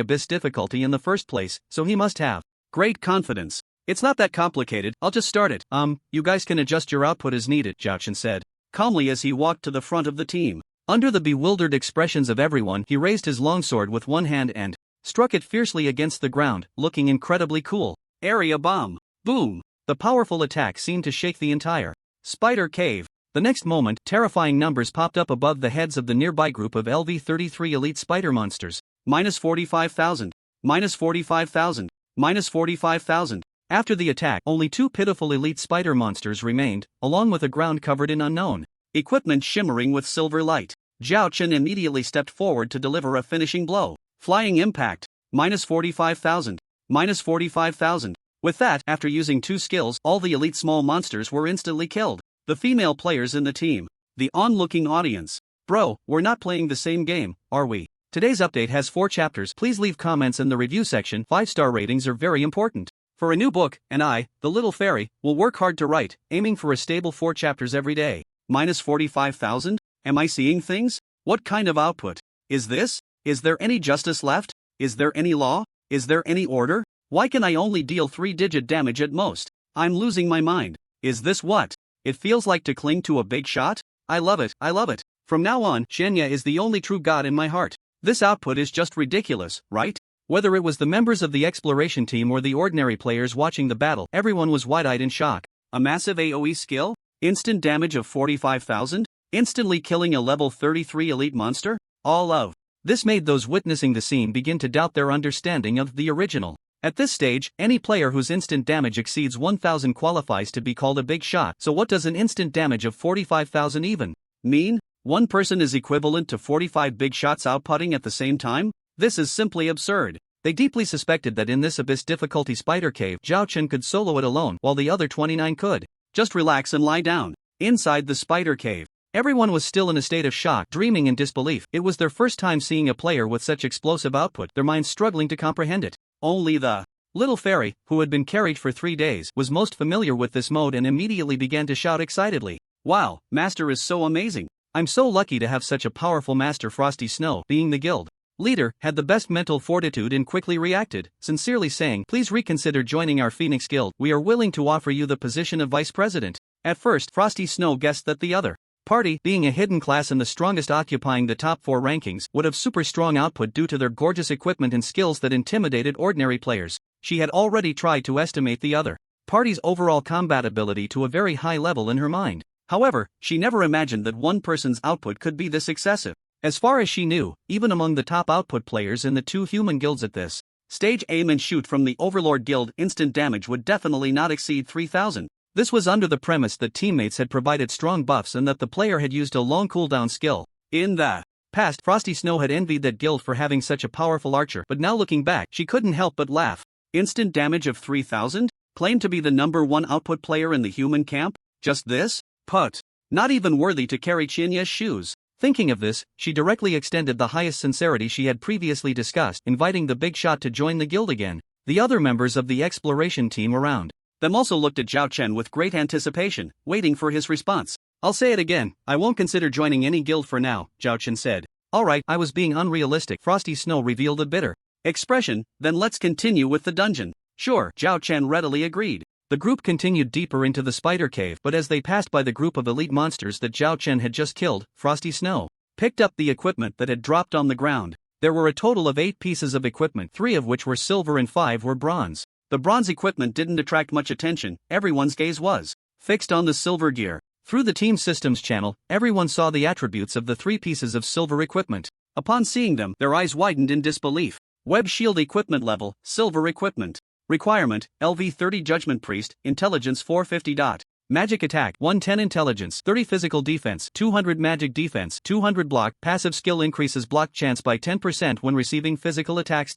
Speaker 2: Abyss difficulty in the first place, so he must have great confidence. It's not that complicated, I'll just start it. You guys can adjust your output as needed, Zhao Chen said, calmly as he walked to the front of the team. Under the bewildered expressions of everyone, he raised his longsword with one hand and struck it fiercely against the ground, looking incredibly cool. Area bomb. Boom. The powerful attack seemed to shake the entire spider cave. The next moment, terrifying numbers popped up above the heads of the nearby group of LV-33 elite spider monsters. Minus 45,000. Minus 45,000. Minus 45,000. After the attack, only 2 pitiful elite spider monsters remained, along with a ground covered in unknown equipment shimmering with silver light. Zhao Chen immediately stepped forward to deliver a finishing blow. Flying impact. Minus 45,000. Minus 45,000. With that, after using 2 skills, all the elite small monsters were instantly killed. The female players in the team. The onlooking audience. Bro, we're not playing the same game, are we? Today's update has 4 chapters. Please leave comments in the review section. 5-star ratings are very important. For a new book, and I, the little fairy, will work hard to write, aiming for a stable 4 chapters every day. Minus 45,000? Am I seeing things? What kind of output is this? Is there any justice left? Is there any law? Is there any order? Why can I only deal 3-digit damage at most? I'm losing my mind. Is this what it feels like to cling to a big shot? I love it, I love it. From now on, Shenya is the only true god in my heart. This output is just ridiculous, right? Whether it was the members of the exploration team or the ordinary players watching the battle, everyone was wide-eyed in shock. A massive AoE skill? Instant damage of 45,000? Instantly killing a level 33 elite monster? All of this made those witnessing the scene begin to doubt their understanding of the original. At this stage, any player whose instant damage exceeds 1,000 qualifies to be called a big shot. So what does an instant damage of 45,000 even mean? One person is equivalent to 45 big shots outputting at the same time? This is simply absurd. They deeply suspected that in this abyss difficulty spider cave, Zhao Chen could solo it alone while the other 29 could. Just relax and lie down. Inside the spider cave, everyone was still in a state of shock, dreaming in disbelief. It was their first time seeing a player with such explosive output, their minds struggling to comprehend it. Only the little fairy, who had been carried for 3 days, was most familiar with this mode and immediately began to shout excitedly. Wow, Master is so amazing. I'm so lucky to have such a powerful Master. Frosty Snow, being the guild leader, had the best mental fortitude and quickly reacted, sincerely saying, please reconsider joining our Phoenix Guild. We are willing to offer you the position of vice president. At first, Frosty Snow guessed that the other party, being a hidden class and the strongest occupying the top 4 rankings, would have super strong output due to their gorgeous equipment and skills that intimidated ordinary players. She had already tried to estimate the other party's overall combat ability to a very high level in her mind. However, she never imagined that one person's output could be this excessive. As far as she knew, even among the top output players in the 2 human guilds at this stage, aim and shoot from the Overlord Guild, instant damage would definitely not exceed 3,000. This was under the premise that teammates had provided strong buffs and that the player had used a long cooldown skill. In the past, Frosty Snow had envied that guild for having such a powerful archer, but now looking back, she couldn't help but laugh. Instant damage of 3,000? Claimed to be the number 1 output player in the human camp? Just this? Put. Not even worthy to carry Chinya's shoes. Thinking of this, she directly extended the highest sincerity she had previously discussed, inviting the big shot to join the guild again. The other members of the exploration team around them also looked at Zhao Chen with great anticipation, waiting for his response. I'll say it again, I won't consider joining any guild for now, Zhao Chen said. Alright, I was being unrealistic. Frosty Snow revealed a bitter expression. Then let's continue with the dungeon. Sure, Zhao Chen readily agreed. The group continued deeper into the spider cave, but as they passed by the group of elite monsters that Zhao Chen had just killed, Frosty Snow picked up the equipment that had dropped on the ground. There were a total of 8 pieces of equipment, 3 of which were silver and 5 were bronze. The bronze equipment didn't attract much attention, everyone's gaze was fixed on the silver gear. Through the team systems channel, everyone saw the attributes of the 3 pieces of silver equipment. Upon seeing them, their eyes widened in disbelief. Web shield equipment level, silver equipment. Requirement, LV30 Judgment Priest, Intelligence 450. Magic Attack, 110 Intelligence, 30 Physical Defense, 200 Magic Defense, 200 Block. Passive skill increases block chance by 10% when receiving physical attacks.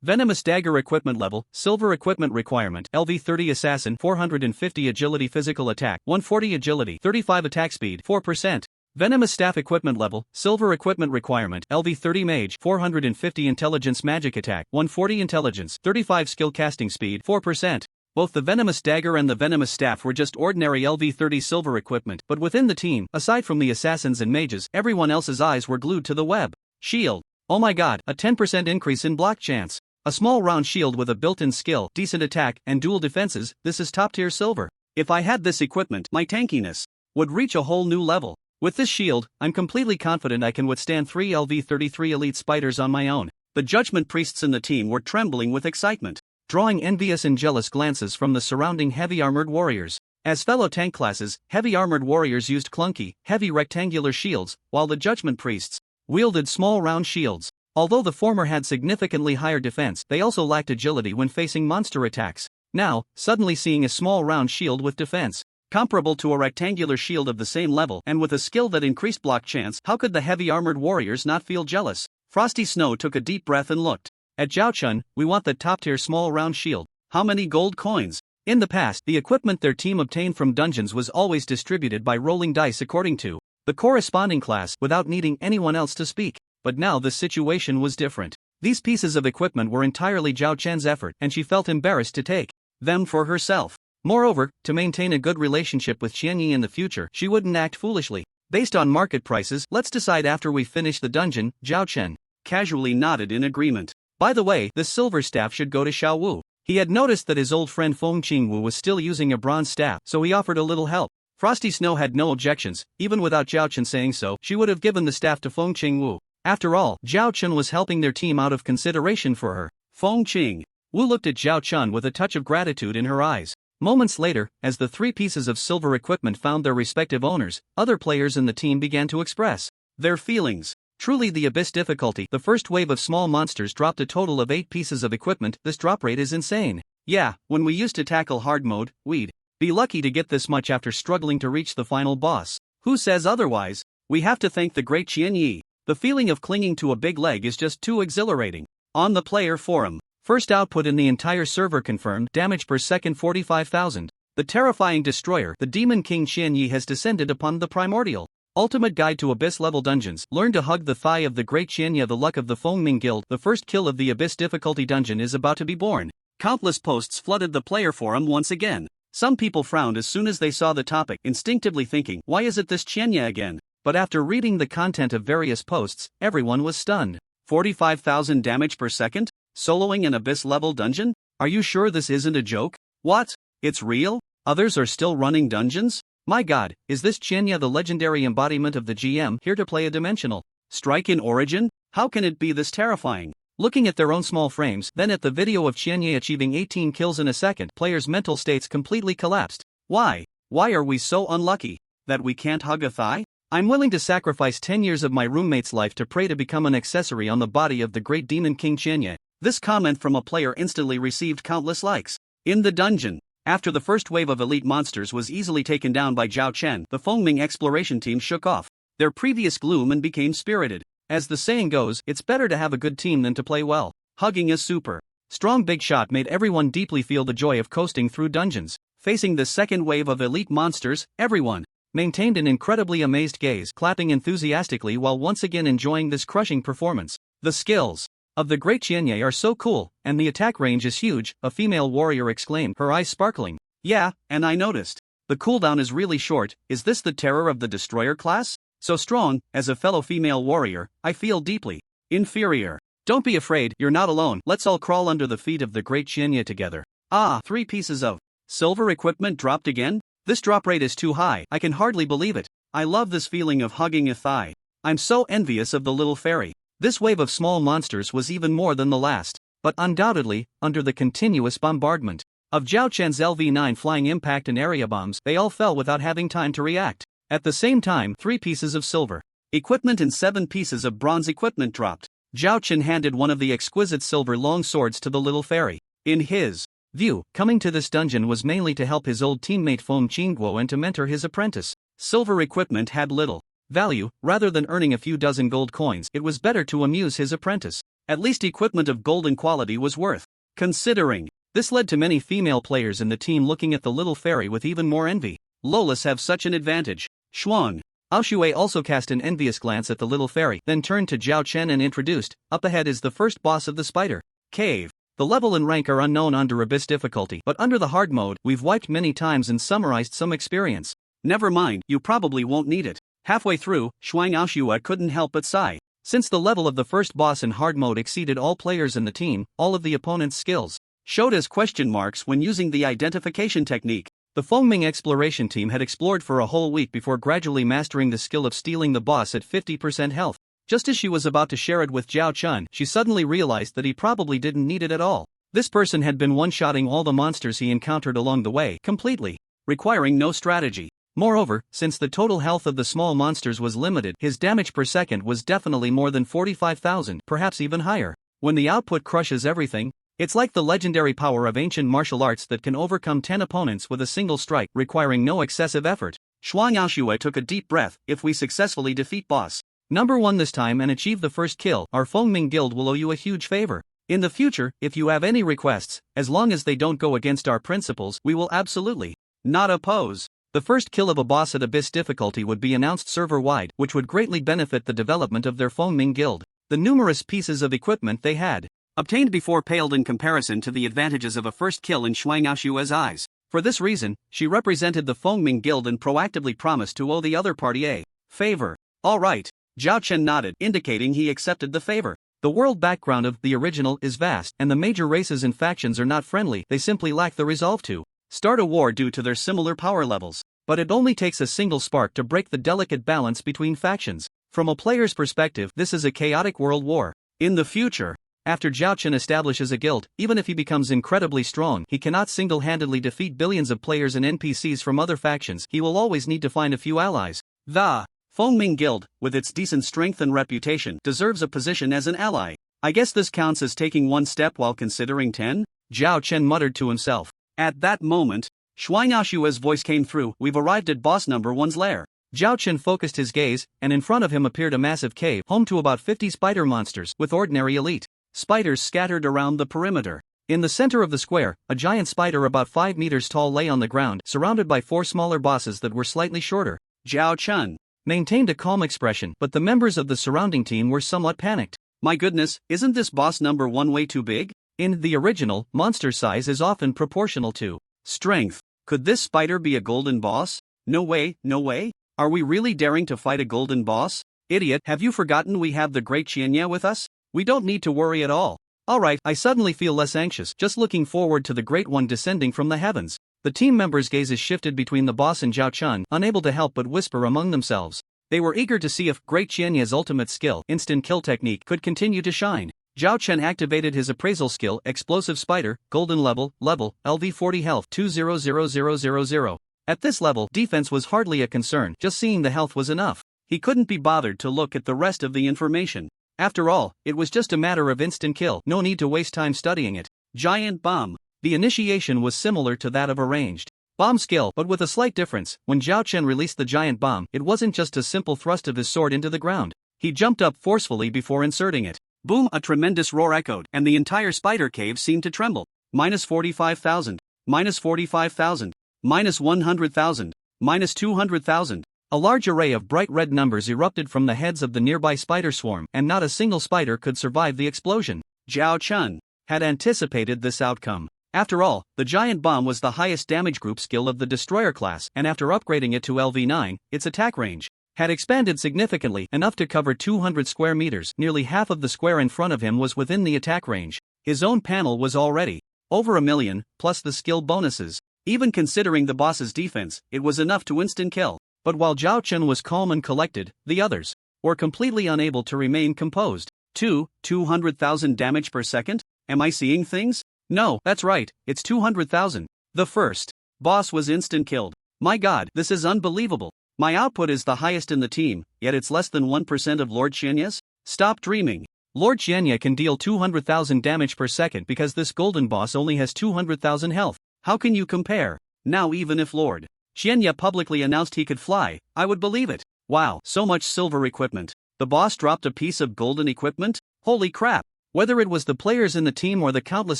Speaker 2: Venomous Dagger equipment level, silver equipment requirement, LV30 Assassin, 450 Agility Physical Attack, 140 Agility, 35 Attack Speed, 4%. Venomous Staff equipment level, silver equipment requirement, LV30 Mage, 450 Intelligence Magic Attack, 140 Intelligence, 35 Skill Casting Speed, 4%. Both the Venomous Dagger and the Venomous Staff were just ordinary LV30 silver equipment, but within the team, aside from the assassins and mages, everyone else's eyes were glued to the web shield. Oh my god, a 10% increase in block chance. A small round shield with a built-in skill, decent attack, and dual defenses. This is top-tier silver. If I had this equipment, my tankiness would reach a whole new level. With this shield, I'm completely confident I can withstand 3 LV33 elite spiders on my own. The judgment priests in the team were trembling with excitement, drawing envious and jealous glances from the surrounding heavy-armored warriors. As fellow tank classes, heavy-armored warriors used clunky, heavy rectangular shields, while the judgment priests wielded small round shields. Although the former had significantly higher defense, they also lacked agility when facing monster attacks. Now, suddenly seeing a small round shield with defense comparable to a rectangular shield of the same level and with a skill that increased block chance, how could the heavy-armored warriors not feel jealous? Frosty Snow took a deep breath and looked at Zhao Chen. We want the top-tier small round shield. How many gold coins? In the past, the equipment their team obtained from dungeons was always distributed by rolling dice according to the corresponding class without needing anyone else to speak. But now the situation was different. These pieces of equipment were entirely Zhao Chen's effort, and she felt embarrassed to take them for herself. Moreover, to maintain a good relationship with Qianyi in the future, she wouldn't act foolishly.
Speaker 1: Based on market prices, let's decide after we finish the dungeon, Zhao Chen
Speaker 2: casually nodded in agreement.
Speaker 1: By the way, the silver staff should go to Xiao Wu. He had noticed that his old friend Feng Qingwu was still using a bronze staff, so he offered a little help. Frosty Snow had no objections. Even without Zhao Chen saying so, she would have given the staff to Feng Qingwu. After all, Zhao Chen was helping their team out of consideration for her.
Speaker 2: Feng Qingwu
Speaker 1: looked at Zhao Chen with a touch of gratitude in her eyes. Moments later, as the 3 pieces of silver equipment found their respective owners, other players in the team began to express
Speaker 2: their feelings.
Speaker 1: Truly the abyss difficulty. The first wave of small monsters dropped a total of 8 pieces of equipment. This drop rate is insane.
Speaker 2: Yeah, when we used to tackle hard mode, we'd
Speaker 1: be lucky to get this much after struggling to reach the final boss.
Speaker 2: Who says otherwise? We have to thank the great Qian Yi.
Speaker 1: The feeling of clinging to a big leg is just too exhilarating.
Speaker 2: On the player forum,
Speaker 1: first output in the entire server confirmed, damage per second 45,000. The terrifying destroyer, the Demon King Qian Yi, has descended upon the primordial. Ultimate guide to abyss-level dungeons. Learn to hug the thigh of the great Qian Yi. The luck of the Fengming Guild. The first kill of the abyss difficulty dungeon is about to be born.
Speaker 2: Countless posts flooded the player forum once again. Some people frowned as soon as they saw the topic, instinctively thinking, why is it this Qian Yi again?
Speaker 1: But after reading the content of various posts, everyone was stunned.
Speaker 2: 45,000 damage per second? Soloing an abyss-level dungeon?
Speaker 1: Are you sure this isn't a joke?
Speaker 2: What? It's real? Others are still running dungeons?
Speaker 1: My god, is this Qian Yi the legendary embodiment of the GM here to play a dimensional
Speaker 2: strike in Origin? How can it be this terrifying?
Speaker 1: Looking at their own small frames, then at the video of Qian Yi achieving 18 kills in a second, players' mental states completely collapsed.
Speaker 2: Why? Why are we so unlucky? That we can't hug a thigh?
Speaker 1: I'm willing to sacrifice 10 years of my roommate's life to pray to become an accessory on the body of the great Demon King Qian Yi.
Speaker 2: This comment from a player instantly received countless likes. In the dungeon, after the first wave of elite monsters was easily taken down by Zhao Chen, the Fengming exploration team shook off their previous gloom and became spirited.
Speaker 1: As the saying goes, it's better to have a good team than to play well.
Speaker 2: Hugging a super
Speaker 1: strong big shot made everyone deeply feel the joy of coasting through dungeons.
Speaker 2: Facing the second wave of elite monsters, everyone
Speaker 1: maintained an incredibly amazed gaze, clapping enthusiastically while once again enjoying this crushing performance. The skills of the great Qian Yi are so cool, and the attack range is huge, a female warrior exclaimed, her eyes sparkling.
Speaker 2: Yeah, and I noticed. The cooldown is really short. Is this the terror of the destroyer class? So strong. As a fellow female warrior, I feel deeply inferior.
Speaker 1: Don't be afraid, you're not alone. Let's all crawl under the feet of the great Qian Yi together.
Speaker 2: 3 pieces of silver equipment dropped again?
Speaker 1: This drop rate is too high, I can hardly believe it.
Speaker 2: I love this feeling of hugging a thigh.
Speaker 1: I'm so envious of the little fairy. This wave of small monsters was even more than the last, but undoubtedly, under the continuous bombardment of Zhao Chen's LV-9 flying impact and area bombs, they all fell without having time to react. At the same time, 3 pieces of silver
Speaker 2: equipment and 7 pieces of bronze equipment dropped.
Speaker 1: Zhao Chen handed one of the exquisite silver long swords to the little fairy.
Speaker 2: In his
Speaker 1: view, coming to this dungeon was mainly to help his old teammate Feng Qingguo and to mentor his apprentice.
Speaker 2: Silver equipment had little
Speaker 1: value. Rather than earning a few dozen gold coins, it was better to amuse his apprentice.
Speaker 2: At least equipment of golden quality was worth considering.
Speaker 1: This led to many female players in the team looking at the little fairy with even more envy.
Speaker 2: Lolas have such an advantage. Shuang
Speaker 1: Aoxue also cast an envious glance at the little fairy, then turned to Zhao Chen and introduced, up ahead is the first boss of the spider cave. The level and rank are unknown under abyss difficulty, but under the hard mode, we've wiped many times and summarized some experience.
Speaker 2: Never mind, you probably won't need it. Halfway through, Shuang Aoxue couldn't help but sigh.
Speaker 1: Since the level of the first boss in hard mode exceeded all players in the team, all of the opponent's skills
Speaker 2: showed as question marks when using the identification technique.
Speaker 1: The Fengming exploration team had explored for a whole week before gradually mastering the skill of stealing the boss at 50% health. Just as she was about to share it with Zhao Chen, she suddenly realized that he probably didn't need it at all. This person had been one-shotting all the monsters he encountered along the way, completely
Speaker 2: requiring no strategy.
Speaker 1: Moreover, since the total health of the small monsters was limited, his damage per second was definitely more than 45,000, perhaps even higher. When the output crushes everything, it's like the legendary power of ancient martial arts that can overcome 10 opponents with a single strike, requiring no excessive effort.
Speaker 2: Shuang Aoxue took a deep breath. If we successfully defeat boss
Speaker 1: number 1 this time and achieve the first kill, our Fengming Guild will owe you a huge favor. In the future, if you have any requests, as long as they don't go against our principles, we will absolutely
Speaker 2: not oppose.
Speaker 1: The first kill of a boss at abyss difficulty would be announced server-wide, which would greatly benefit the development of their Fengming Guild. The numerous pieces of equipment they had
Speaker 2: obtained before paled in comparison to the advantages of a first kill in Shuang Aoxue's eyes.
Speaker 1: For this reason, she represented the Fengming Guild and proactively promised to owe the other party a
Speaker 2: Favor. Alright. Zhao Chen nodded, indicating he accepted the favor. The world background of the original is vast, and the major races and factions are not friendly, they simply lack the resolve to start a war due to their similar power levels. But it only takes a single spark to break the delicate balance between factions. From a player's perspective, this is a chaotic world war. In the future, after Zhao Chen establishes a guild, even if he becomes incredibly strong, he cannot single-handedly defeat billions of players and NPCs from other factions. He will always need to find a few allies. The Fengming Guild, with its decent strength and reputation, deserves a position as an ally. I guess this counts as taking one step while considering 10? Zhao Chen muttered to himself. At that moment, Shuaingshua's voice came through. We've arrived at boss number 1's lair. Zhao Chen focused his gaze, and in front of him appeared a massive cave, home to about 50 spider monsters, with ordinary elite spiders scattered around the perimeter. In the center of the square, a giant spider about 5 meters tall lay on the ground, surrounded by 4 smaller bosses that were slightly shorter. Zhao Chen maintained a calm expression, but the members of the surrounding team were somewhat panicked. My goodness, isn't this boss number 1 way too big? In the original, monster size is often proportional to strength. Could this spider be a golden boss? No way, no way. Are we really daring to fight a golden boss? Idiot, have you forgotten we have the great Qianya with us? We don't need to worry at all. Alright, I suddenly feel less anxious, just looking forward to the great one descending from the heavens. The team members' gazes shifted between the boss and Zhao Chen, unable to help but whisper among themselves. They were eager to see if Great Qianya's ultimate skill, instant kill technique, could continue to shine. Zhao Chen activated his appraisal skill, Explosive Spider, Golden Level, LV 40 Health 200000. At this level, defense was hardly a concern, just seeing the health was enough. He couldn't be bothered to look at the rest of the information. After all, it was just a matter of instant kill, no need to waste time studying it. Giant Bomb. The initiation was similar to that of a ranged bomb skill, but with a slight difference. When Zhao Chen released the giant bomb, it wasn't just a simple thrust of his sword into the ground. He jumped up forcefully before inserting it. Boom! A tremendous roar echoed, and the entire spider cave seemed to tremble. Minus 45,000. Minus 45,000. Minus 100,000. Minus 200,000. A large array of bright red numbers erupted from the heads of the nearby spider swarm, and not a single spider could survive the explosion. Zhao Chen had anticipated this outcome. After all, the giant bomb was the highest damage group skill of the destroyer class, and after upgrading it to LV9, its attack range had expanded significantly, enough to cover 200 square meters. Nearly half of the square in front of him was within the attack range. His own panel was already over 1 million, plus the skill bonuses. Even considering the boss's defense, it was enough to instant kill. But while Zhao Chen was calm and collected, the others were completely unable to remain composed. 200,000 damage per second? Am I seeing things? No, that's right, it's 200,000. The first boss was instant killed. My god, this is unbelievable. My output is the highest in the team, yet it's less than 1% of Lord Qianya's? Stop dreaming. Lord Qianya can deal 200,000 damage per second because this golden boss only has 200,000 health. How can you compare? Now even if Lord Qianya publicly announced he could fly, I would believe it. Wow, so much silver equipment. The boss dropped a piece of golden equipment? Holy crap. Whether it was the players in the team or the countless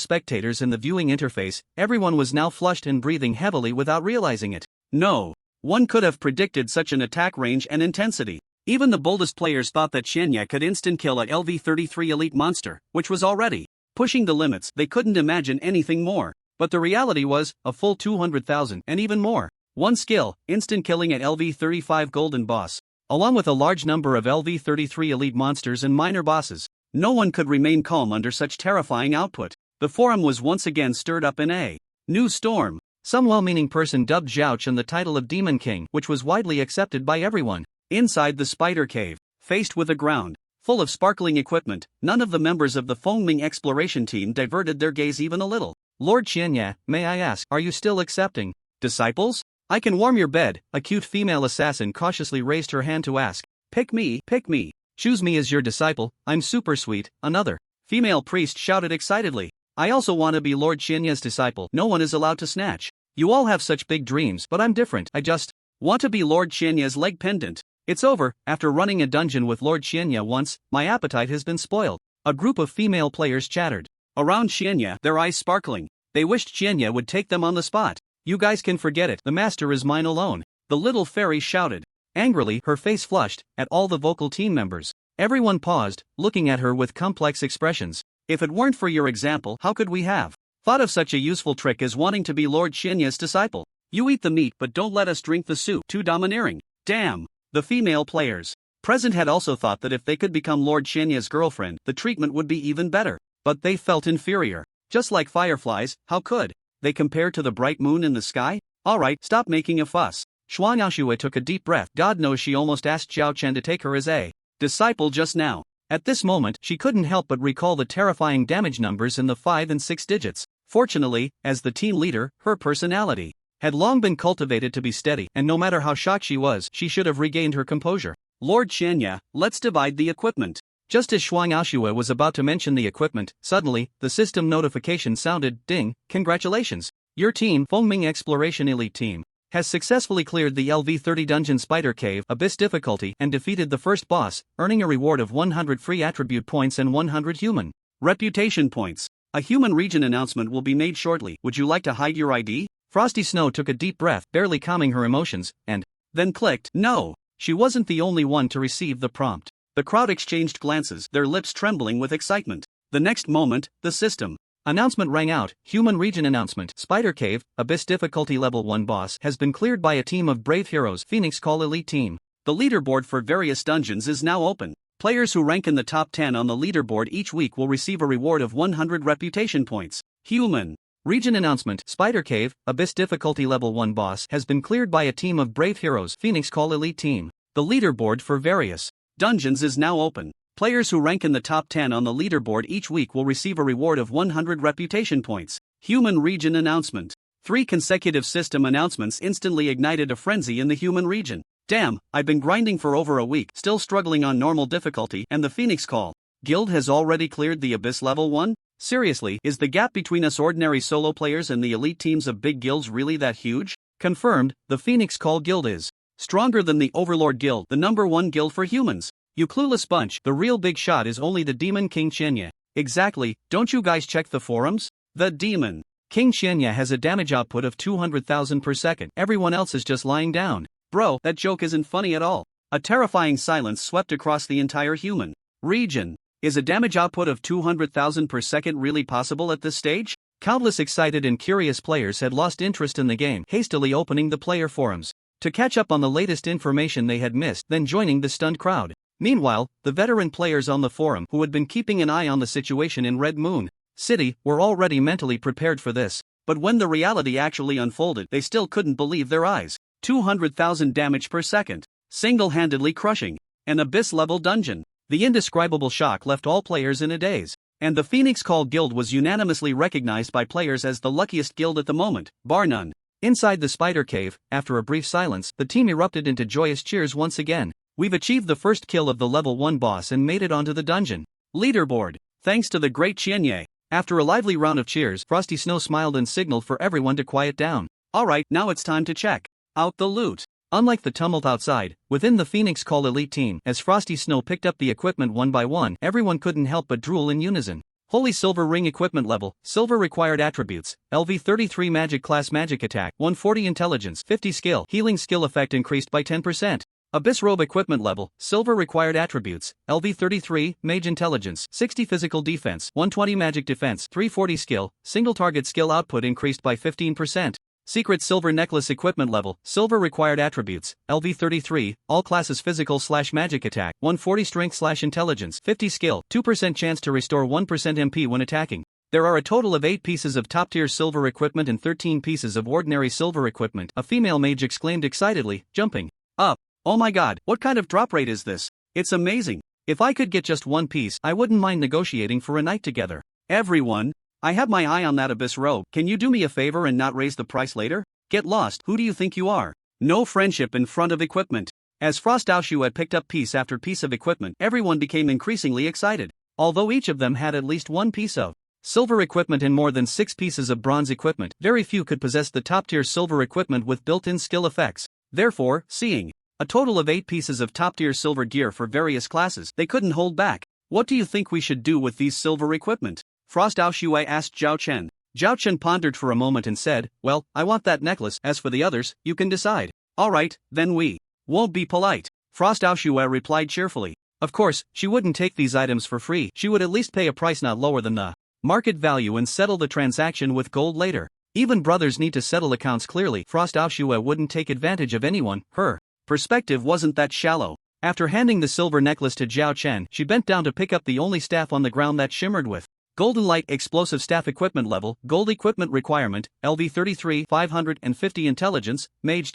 Speaker 2: spectators in the viewing interface, everyone was now flushed and breathing heavily without realizing it. No one could have predicted such an attack range and intensity. Even the boldest players thought that Qianya could instant kill a LV33 elite monster, which was already pushing the limits. They couldn't imagine anything more. But the reality was, a full 200,000 and even more. One skill, instant killing at LV35 golden boss, along with a large number of LV33 elite monsters and minor bosses. No one could remain calm under such terrifying output. The forum was once again stirred up in a new storm. Some well-meaning person dubbed Zhao Chen the title of Demon King, which was widely accepted by everyone. Inside the spider cave, faced with a ground full of sparkling equipment, none of the members of the Fengming exploration team diverted their gaze even a little. Lord Qianya, may I ask, are you still accepting disciples? I can warm your bed. A cute female assassin cautiously raised her hand to ask. Pick me, pick me. Choose me as your disciple, I'm super sweet. Another female priest shouted excitedly. I also want to be Lord Qianya's disciple. No one is allowed to snatch. You all have such big dreams, but I'm different. I just want to be Lord Qianya's leg pendant. It's over. After running a dungeon with Lord Qianya once, my appetite has been spoiled. A group of female players chattered around Qianya, their eyes sparkling. They wished Qianya would take them on the spot. You guys can forget it, the master is mine alone. The little fairy shouted. Angrily, her face flushed, at all the vocal team members. Everyone paused, looking at her with complex expressions. If it weren't for your example, how could we have thought of such a useful trick as wanting to be Lord Qianya's disciple? You eat the meat but don't let us drink the soup. Too domineering. Damn. The female players present had also thought that if they could become Lord Shenya's girlfriend, the treatment would be even better. But they felt inferior. Just like fireflies, how could they compare to the bright moon in the sky? Alright, stop making a fuss. Xuan Yaoxue took a deep breath. God knows she almost asked Zhao Chen to take her as a disciple just now. At this moment, she couldn't help but recall the terrifying damage numbers in the 5 and 6 digits. Fortunately, as the team leader, her personality had long been cultivated to be steady, and no matter how shocked she was, she should have regained her composure. Lord Shenya, let's divide the equipment. Just as Xuan Yaoxue was about to mention the equipment, suddenly, the system notification sounded. Ding, congratulations. Your team, Fengming Exploration Elite Team, has successfully cleared the LV-30 Dungeon Spider Cave Abyss difficulty and defeated the first boss, earning a reward of 100 free attribute points and 100 human reputation points. A human region announcement will be made shortly. Would you like to hide your ID? Frosty Snow took a deep breath, barely calming her emotions, and then clicked. No. She wasn't the only one to receive the prompt. The crowd exchanged glances, their lips trembling with excitement. The next moment, the system announcement rang out. Human region announcement. Spider Cave, Abyss difficulty level 1 boss has been cleared by a team of brave heroes. Phoenix Call Elite Team. The leaderboard for various dungeons is now open. Players who rank in the top 10 on the leaderboard each week will receive a reward of 100 reputation points. Human region announcement. Spider Cave, Abyss difficulty level 1 boss has been cleared by a team of brave heroes. Phoenix Call Elite Team. The leaderboard for various dungeons is now open. Players who rank in the top 10 on the leaderboard each week will receive a reward of 100 reputation points. Human region announcement. 3 consecutive system announcements instantly ignited a frenzy in the human region. Damn, I've been grinding for over a week, still struggling on normal difficulty, and the Phoenix Call Guild has already cleared the Abyss level 1? Seriously, is the gap between us ordinary solo players and the elite teams of big guilds really that huge? Confirmed, the Phoenix Call Guild is stronger than the Overlord Guild, the #1 guild for humans. You clueless bunch, the real big shot is only the Demon King Shenya. Exactly, don't you guys check the forums? The Demon King Shenya has a damage output of 200,000 per second. Everyone else is just lying down. Bro, that joke isn't funny at all. A terrifying silence swept across the entire human region. Is a damage output of 200,000 per second really possible at this stage? Countless excited and curious players had lost interest in the game, hastily opening the player forums to catch up on the latest information they had missed, then joining the stunned crowd. Meanwhile, the veteran players on the forum who had been keeping an eye on the situation in Red Moon City were already mentally prepared for this, but when the reality actually unfolded, they still couldn't believe their eyes. 200,000 damage per second, single-handedly crushing an Abyss-level dungeon. The indescribable shock left all players in a daze, and the Phoenix Call Guild was unanimously recognized by players as the luckiest guild at the moment, bar none. Inside the Spider Cave, after a brief silence, the team erupted into joyous cheers once again. We've achieved the first kill of the level 1 boss and made it onto the dungeon leaderboard, thanks to the great Qianye. After a lively round of cheers, Frosty Snow smiled and signaled for everyone to quiet down. Alright, now it's time to check out the loot. Unlike the tumult outside, within the Phoenix Call Elite Team, as Frosty Snow picked up the equipment one by one, everyone couldn't help but drool in unison. Holy Silver Ring equipment level, silver required attributes, LV-33 magic class magic attack, 140 intelligence, 50 skill, healing skill effect increased by 10%. Abyss Robe equipment level, silver required attributes, LV-33, mage intelligence, 60 physical defense, 120 magic defense, 340 skill, single target skill output increased by 15%. Secret silver necklace equipment level, silver required attributes, LV-33, all classes physical/magic attack, 140 strength/intelligence, 50 skill, 2% chance to restore 1% MP when attacking. There are a total of 8 pieces of top-tier silver equipment and 13 pieces of ordinary silver equipment, a female mage exclaimed excitedly, jumping up. Oh my god, what kind of drop rate is this? It's amazing. If I could get just one piece, I wouldn't mind negotiating for a night together. Everyone, I have my eye on that Abyss robe. Can you do me a favor and not raise the price later? Get lost, who do you think you are? No friendship in front of equipment. As Frost Daoshu had picked up piece after piece of equipment, everyone became increasingly excited. Although each of them had at least one piece of silver equipment and more than 6 pieces of bronze equipment, very few could possess the top-tier silver equipment with built-in skill effects. Therefore, seeing a total of 8 pieces of top-tier silver gear for various classes, they couldn't hold back. What do you think we should do with these silver equipment? Frost Daoshui asked Zhao Chen. Zhao Chen pondered for a moment and said, well, I want that necklace, as for the others, you can decide. Alright, then we won't be polite. Frost Daoshui replied cheerfully. Of course, she wouldn't take these items for free, she would at least pay a price not lower than the market value and settle the transaction with gold later. Even brothers need to settle accounts clearly. Frost Daoshui wouldn't take advantage of anyone, her Perspective wasn't that shallow. After handing the silver necklace to Zhao Chen, she bent down to pick up the only staff on the ground that shimmered with golden light explosive staff equipment level, gold equipment requirement, LV 33, 550 intelligence, mage.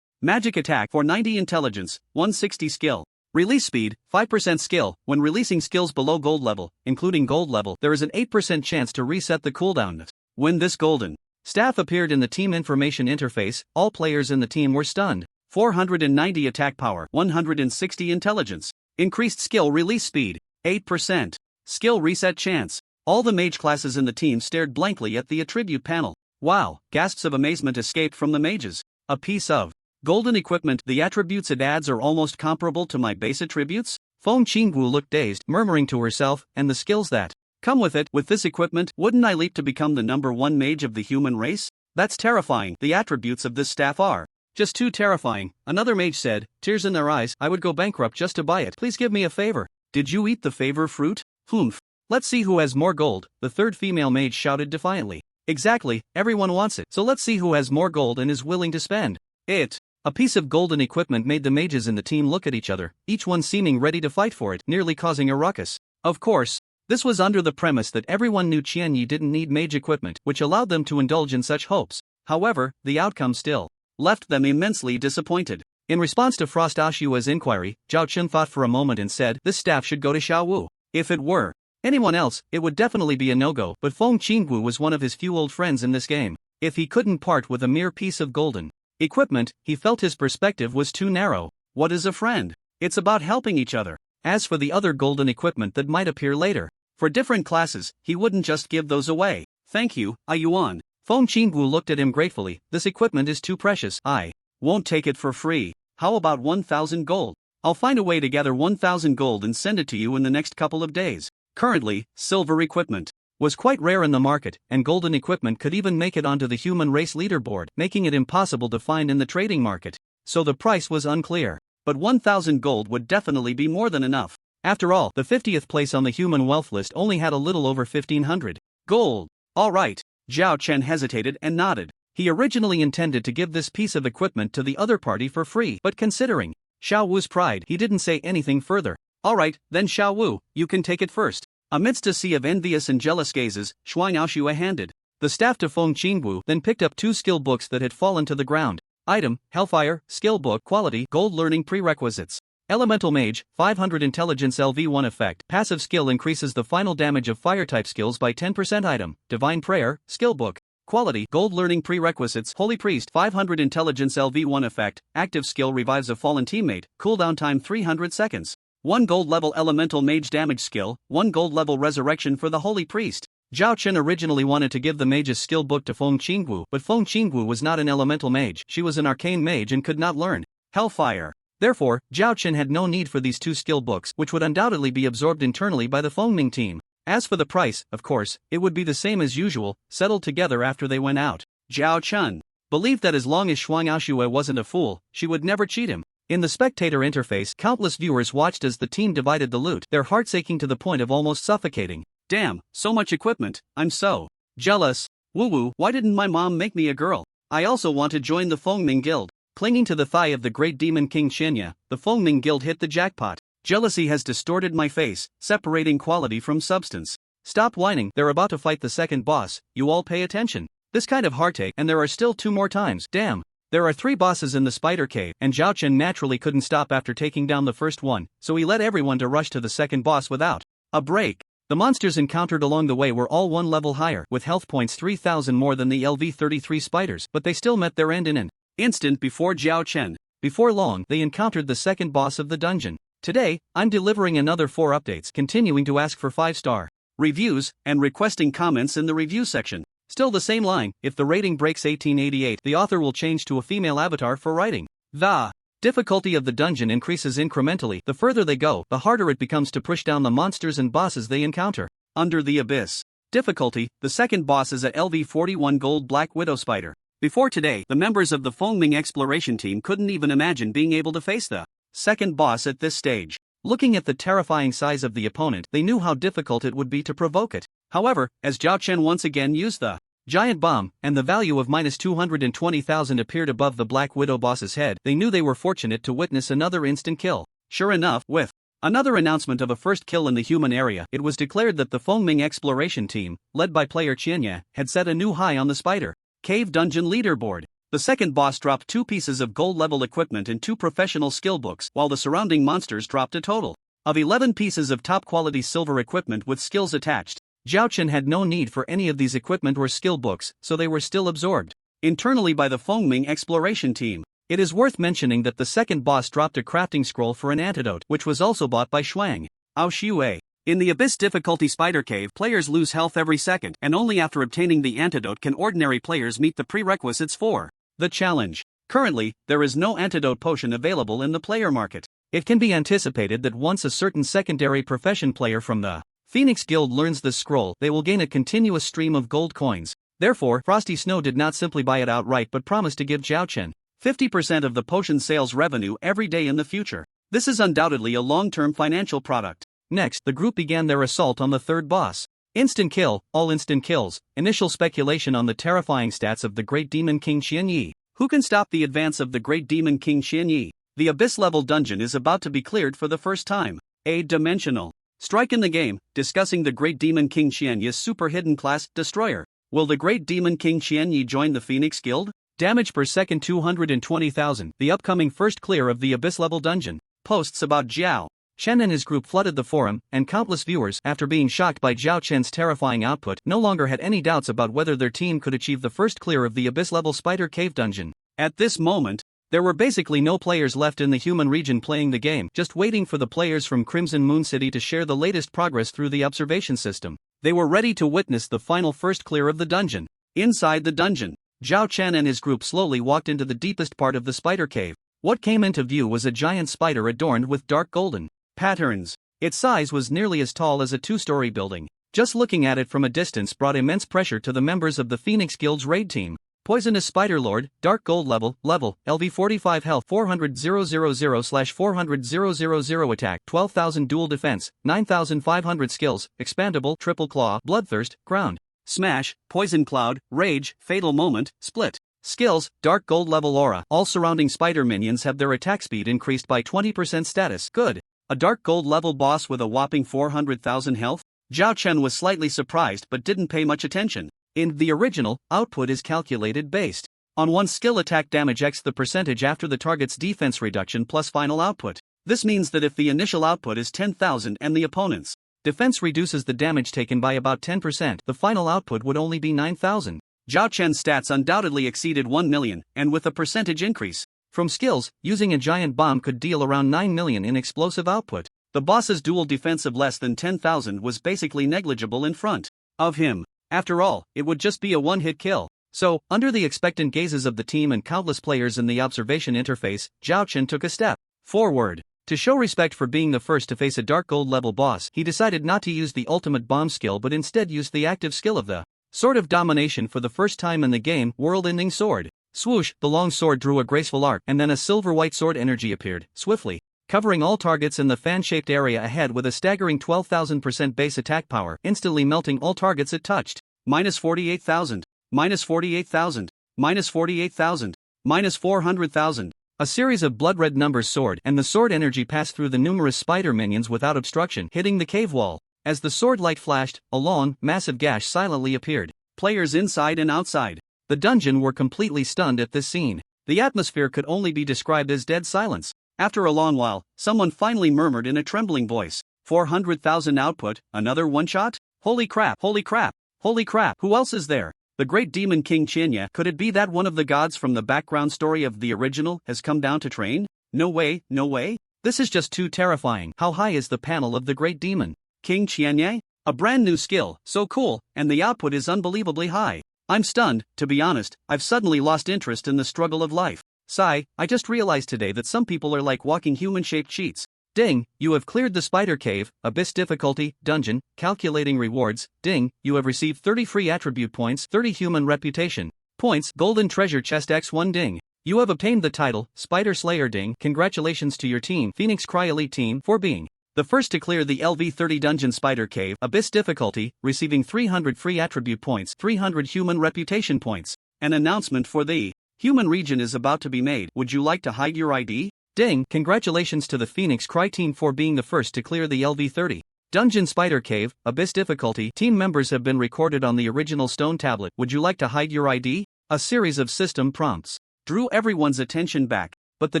Speaker 2: Magic attack for 90 intelligence, 160 skill. Release speed, 5% skill. When releasing skills below gold level, including gold level, there is an 8% chance to reset the cooldown. When this golden staff appeared in the team information interface, all players in the team were stunned. 490 attack power, 160 intelligence. Increased skill release speed, 8%. Skill reset chance. All the mage classes in the team stared blankly at the attribute panel. Wow, gasps of amazement escaped from the mages. A piece of golden equipment. The attributes it adds are almost comparable to my base attributes? Feng Qingwu looked dazed, murmuring to herself, and the skills that come with it. With this equipment, wouldn't I leap to become the #1 mage of the human race? That's terrifying. The attributes of this staff are just too terrifying, another mage said, tears in their eyes. I would go bankrupt just to buy it. Please give me a favor. Did you eat the favor fruit? Humph. Let's see who has more gold, the third female mage shouted defiantly. Exactly, everyone wants it, so let's see who has more gold and is willing to spend it. A piece of golden equipment made the mages in the team look at each other, each one seeming ready to fight for it, nearly causing a ruckus. Of course, this was under the premise that everyone knew Qianyi didn't need mage equipment, which allowed them to indulge in such hopes. However, the outcome still left them immensely disappointed. In response to Frost Ashua's inquiry, Zhao Chen thought for a moment and said, this staff should go to Xiao Wu. If it were anyone else, it would definitely be a no-go, but Feng Qingwu was one of his few old friends in this game. If he couldn't part with a mere piece of golden equipment, he felt his perspective was too narrow. What is a friend? It's about helping each other. As for the other golden equipment that might appear later, for different classes, he wouldn't just give those away. Thank you, I yuan. Feng Qingwu looked at him gratefully. This equipment is too precious. I won't take it for free. How about 1,000 gold? I'll find a way to gather 1,000 gold and send it to you in the next couple of days. Currently, silver equipment was quite rare in the market, and golden equipment could even make it onto the human race leaderboard, making it impossible to find in the trading market. So the price was unclear. But 1,000 gold would definitely be more than enough. After all, the 50th place on the human wealth list only had a little over 1,500 gold. All right. Zhao Chen hesitated and nodded. He originally intended to give this piece of equipment to the other party for free, but considering Xiao Wu's pride, he didn't say anything further. Alright, then Xiao Wu, you can take it first. Amidst a sea of envious and jealous gazes, Shuang Aoshua handed the staff to Feng Qingwu, then picked up 2 skill books that had fallen to the ground. Item, Hellfire, Skill Book, Quality, Gold Learning Prerequisites. Elemental Mage, 500 Intelligence LV1 Effect. Passive skill increases the final damage of fire-type skills by 10%. Item, Divine Prayer, Skill Book. Quality, Gold Learning Prerequisites. Holy Priest, 500 Intelligence LV1 Effect. Active skill revives a fallen teammate. Cooldown time 300 seconds. 1 gold level Elemental Mage damage skill. 1 gold level Resurrection for the Holy Priest. Zhao Chen originally wanted to give the mage's skill book to Feng Qingwu, but Feng Qingwu was not an elemental mage. She was an arcane mage and could not learn Hellfire. Therefore, Zhao Chen had no need for these 2 skill books, which would undoubtedly be absorbed internally by the Fengming team. As for the price, of course, it would be the same as usual, settled together after they went out. Zhao Chen believed that as long as Shuang Aoshua wasn't a fool, she would never cheat him. In the spectator interface, countless viewers watched as the team divided the loot, their hearts aching to the point of almost suffocating. Damn, so much equipment, I'm so jealous. Woo-woo, why didn't my mom make me a girl? I also want to join the Fengming Guild. Clinging to the thigh of the great demon king Xianya, the Fengming Guild hit the jackpot. Jealousy has distorted my face, separating quality from substance. Stop whining, they're about to fight the second boss, you all pay attention. This kind of heartache, and there are still 2 more times, damn. There are 3 bosses in the spider cave, and Zhao Chen naturally couldn't stop after taking down the first one, so he led everyone to rush to the second boss without a break. The monsters encountered along the way were all 1 level higher, with health points 3,000 more than the LV-33 spiders, but they still met their end in an instant before Zhao Chen. Before long, they encountered the second boss of the dungeon. Today, I'm delivering another 4 updates, continuing to ask for 5-star reviews, and requesting comments in the review section. Still the same line, if the rating breaks 1888, the author will change to a female avatar for writing. The difficulty of the dungeon increases incrementally. The further they go, the harder it becomes to push down the monsters and bosses they encounter. Under the Abyss difficulty, the second boss is a LV-41 Gold Black Widow Spider. Before today, the members of the Fengming exploration team couldn't even imagine being able to face the second boss at this stage. Looking at the terrifying size of the opponent, they knew how difficult it would be to provoke it. However, as Zhao Chen once again used the
Speaker 1: giant bomb, and the value of minus 220,000 appeared above the Black Widow boss's head. They knew they were fortunate to witness another instant kill. Sure enough, with another announcement of a first kill in the human area, it was declared that the Fengming exploration team, led by player Qianye, had set a new high on the Spider Cave Dungeon leaderboard. The second boss dropped 2 pieces of gold-level equipment and 2 professional skill books, while the surrounding monsters dropped a total of 11 pieces of top-quality silver equipment with skills attached. Zhao Chen had no need for any of these equipment or skill books, so they were still absorbed internally by the Fengming exploration team. It is worth mentioning that the second boss dropped a crafting scroll for an antidote, which was also bought by Shuang Aoxiue. In the Abyss difficulty Spider Cave, players lose health every second, and only after obtaining the antidote can ordinary players meet the prerequisites for the challenge. Currently, there is no antidote potion available in the player market. It can be anticipated that once a certain secondary profession player from the Phoenix Guild learns this scroll, they will gain a continuous stream of gold coins. Therefore, Frosty Snow did not simply buy it outright but promised to give Zhao Chen 50% of the potion sales revenue every day in the future. This is undoubtedly a long-term financial product. Next, the group began their assault on the third boss. Instant kill, all instant kills, initial speculation on the terrifying stats of the Great Demon King Qianye. Who can stop the advance of the Great Demon King Qianye? The Abyss-level dungeon is about to be cleared for the first time. A dimensional strike in the game, discussing the Great Demon King Qianye's super hidden class, Destroyer. Will the Great Demon King Qianye join the Phoenix Guild? Damage per second 220,000. The upcoming first clear of the Abyss-level dungeon. Posts about Zhao Chen and his group flooded the forum, and countless viewers, after being shocked by Zhao Chen's terrifying output, no longer had any doubts about whether their team could achieve the first clear of the Abyss-level Spider Cave dungeon. At this moment, there were basically no players left in the human region playing the game, just waiting for the players from Crimson Moon City to share the latest progress through the observation system. They were ready to witness the final first clear of the dungeon. Inside the dungeon, Zhao Chen and his group slowly walked into the deepest part of the spider cave. What came into view was a giant spider adorned with dark golden patterns. Its size was nearly as tall as a 2-story building. Just looking at it from a distance brought immense pressure to the members of the Phoenix Guild's raid team. Poisonous Spider Lord, Dark Gold level, LV 45 health 400,000/400,000 attack 12,000 dual defense, 9,500 skills, expandable, triple claw, bloodthirst, ground, smash, poison cloud, rage, fatal moment, split. Skills, Dark Gold level aura. All surrounding spider minions have their attack speed increased by 20% status. Good. A Dark Gold level boss with a whopping 400,000 health? Zhao Chen was slightly surprised but didn't pay much attention. In the original, output is calculated based on one skill attack damage x the percentage after the target's defense reduction plus final output. This means that if the initial output is 10,000 and the opponent's defense reduces the damage taken by about 10%, the final output would only be 9,000. Zhao Chen's stats undoubtedly exceeded 1 million, and with a percentage increase from skills, using a giant bomb could deal around 9 million in explosive output. The boss's dual defense of less than 10,000 was basically negligible in front of him. After all, it would just be a one-hit kill. So, under the expectant gazes of the team and countless players in the observation interface, Zhao Chen took a step forward. To show respect for being the first to face a Dark Gold level boss, he decided not to use the ultimate bomb skill but instead used the active skill of the Sword of Domination for the first time in the game, World-Ending Sword. Swoosh, the long sword drew a graceful arc, and then a silver-white sword energy appeared, swiftly covering all targets in the fan-shaped area ahead with a staggering 12,000% base attack power, instantly melting all targets it touched. Minus 48,000, minus 48,000, minus 48,000, minus 400,000. A series of blood-red numbers soared, and the sword energy passed through the numerous spider minions without obstruction, hitting the cave wall. As the sword light flashed, a long, massive gash silently appeared. Players inside and outside the dungeon were completely stunned at this scene. The atmosphere could only be described as dead silence. After a long while, someone finally murmured in a trembling voice, 400,000 output, another one-shot? Holy crap, holy crap, holy crap, who else is there? The Great Demon King Qianye. Could it be that one of the gods from the background story of the original has come down to train? No way, no way. This is just too terrifying. How high is the panel of the Great Demon King Qianye? A brand new skill, so cool, and the output is unbelievably high. I'm stunned, to be honest. I've suddenly lost interest in the struggle of life. Sigh, I just realized today that some people are like walking human-shaped sheets. Ding, you have cleared the spider cave, Abyss difficulty, dungeon, calculating rewards. Ding, you have received 30 free attribute points, 30 human reputation points, golden treasure chest x1. Ding. You have obtained the title, Spider Slayer. Ding, congratulations to your team, Phoenix Cry Elite Team, for being
Speaker 2: The first to clear the LV30 Dungeon Spider Cave Abyss difficulty, receiving 300 free attribute points, 300 human reputation points. An announcement for the human region is about to be made. Would you like to hide your ID? Ding! Congratulations to the Phoenix Cry team for being the first to clear the LV30 Dungeon Spider Cave Abyss difficulty. Team members have been recorded on the original stone tablet. Would you like to hide your ID? A series of system prompts drew everyone's attention back, but the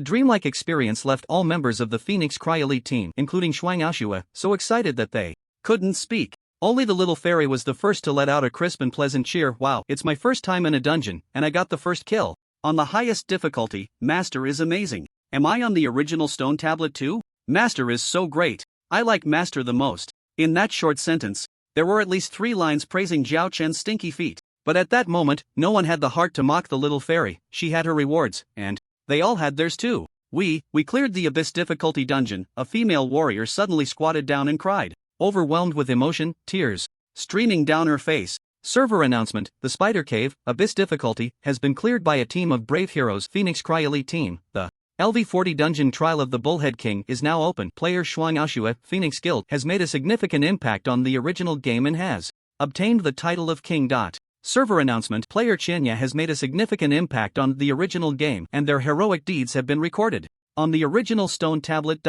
Speaker 2: dreamlike experience left all members of the Phoenix Cry Elite team, including Shuang Aoshua, so excited that they couldn't speak. Only the little fairy was the first to let out a crisp and pleasant cheer. Wow, it's my first time in a dungeon, and I got the first kill. On the highest difficulty, Master is amazing. Am I on the original stone tablet too? Master is so great. I like Master the most. In that short sentence, there were at least 3 lines praising Zhao Chen's stinky feet. But at that moment, no one had the heart to mock the little fairy. She had her rewards, and they all had theirs too. We cleared the Abyss difficulty dungeon. A female warrior suddenly squatted down and cried, overwhelmed with emotion, tears streaming down her face. Server announcement: the Spider Cave Abyss difficulty has been cleared by a team of brave heroes. Phoenix Cry Elite team. The LV40 Dungeon Trial of the Bullhead King is now open. Player Shuang Aoshua, Phoenix Guild, has made a significant impact on the original game and has obtained the title of King. Server announcement: player Chenya has made a significant impact on the original game and their heroic deeds have been recorded on the original stone tablet.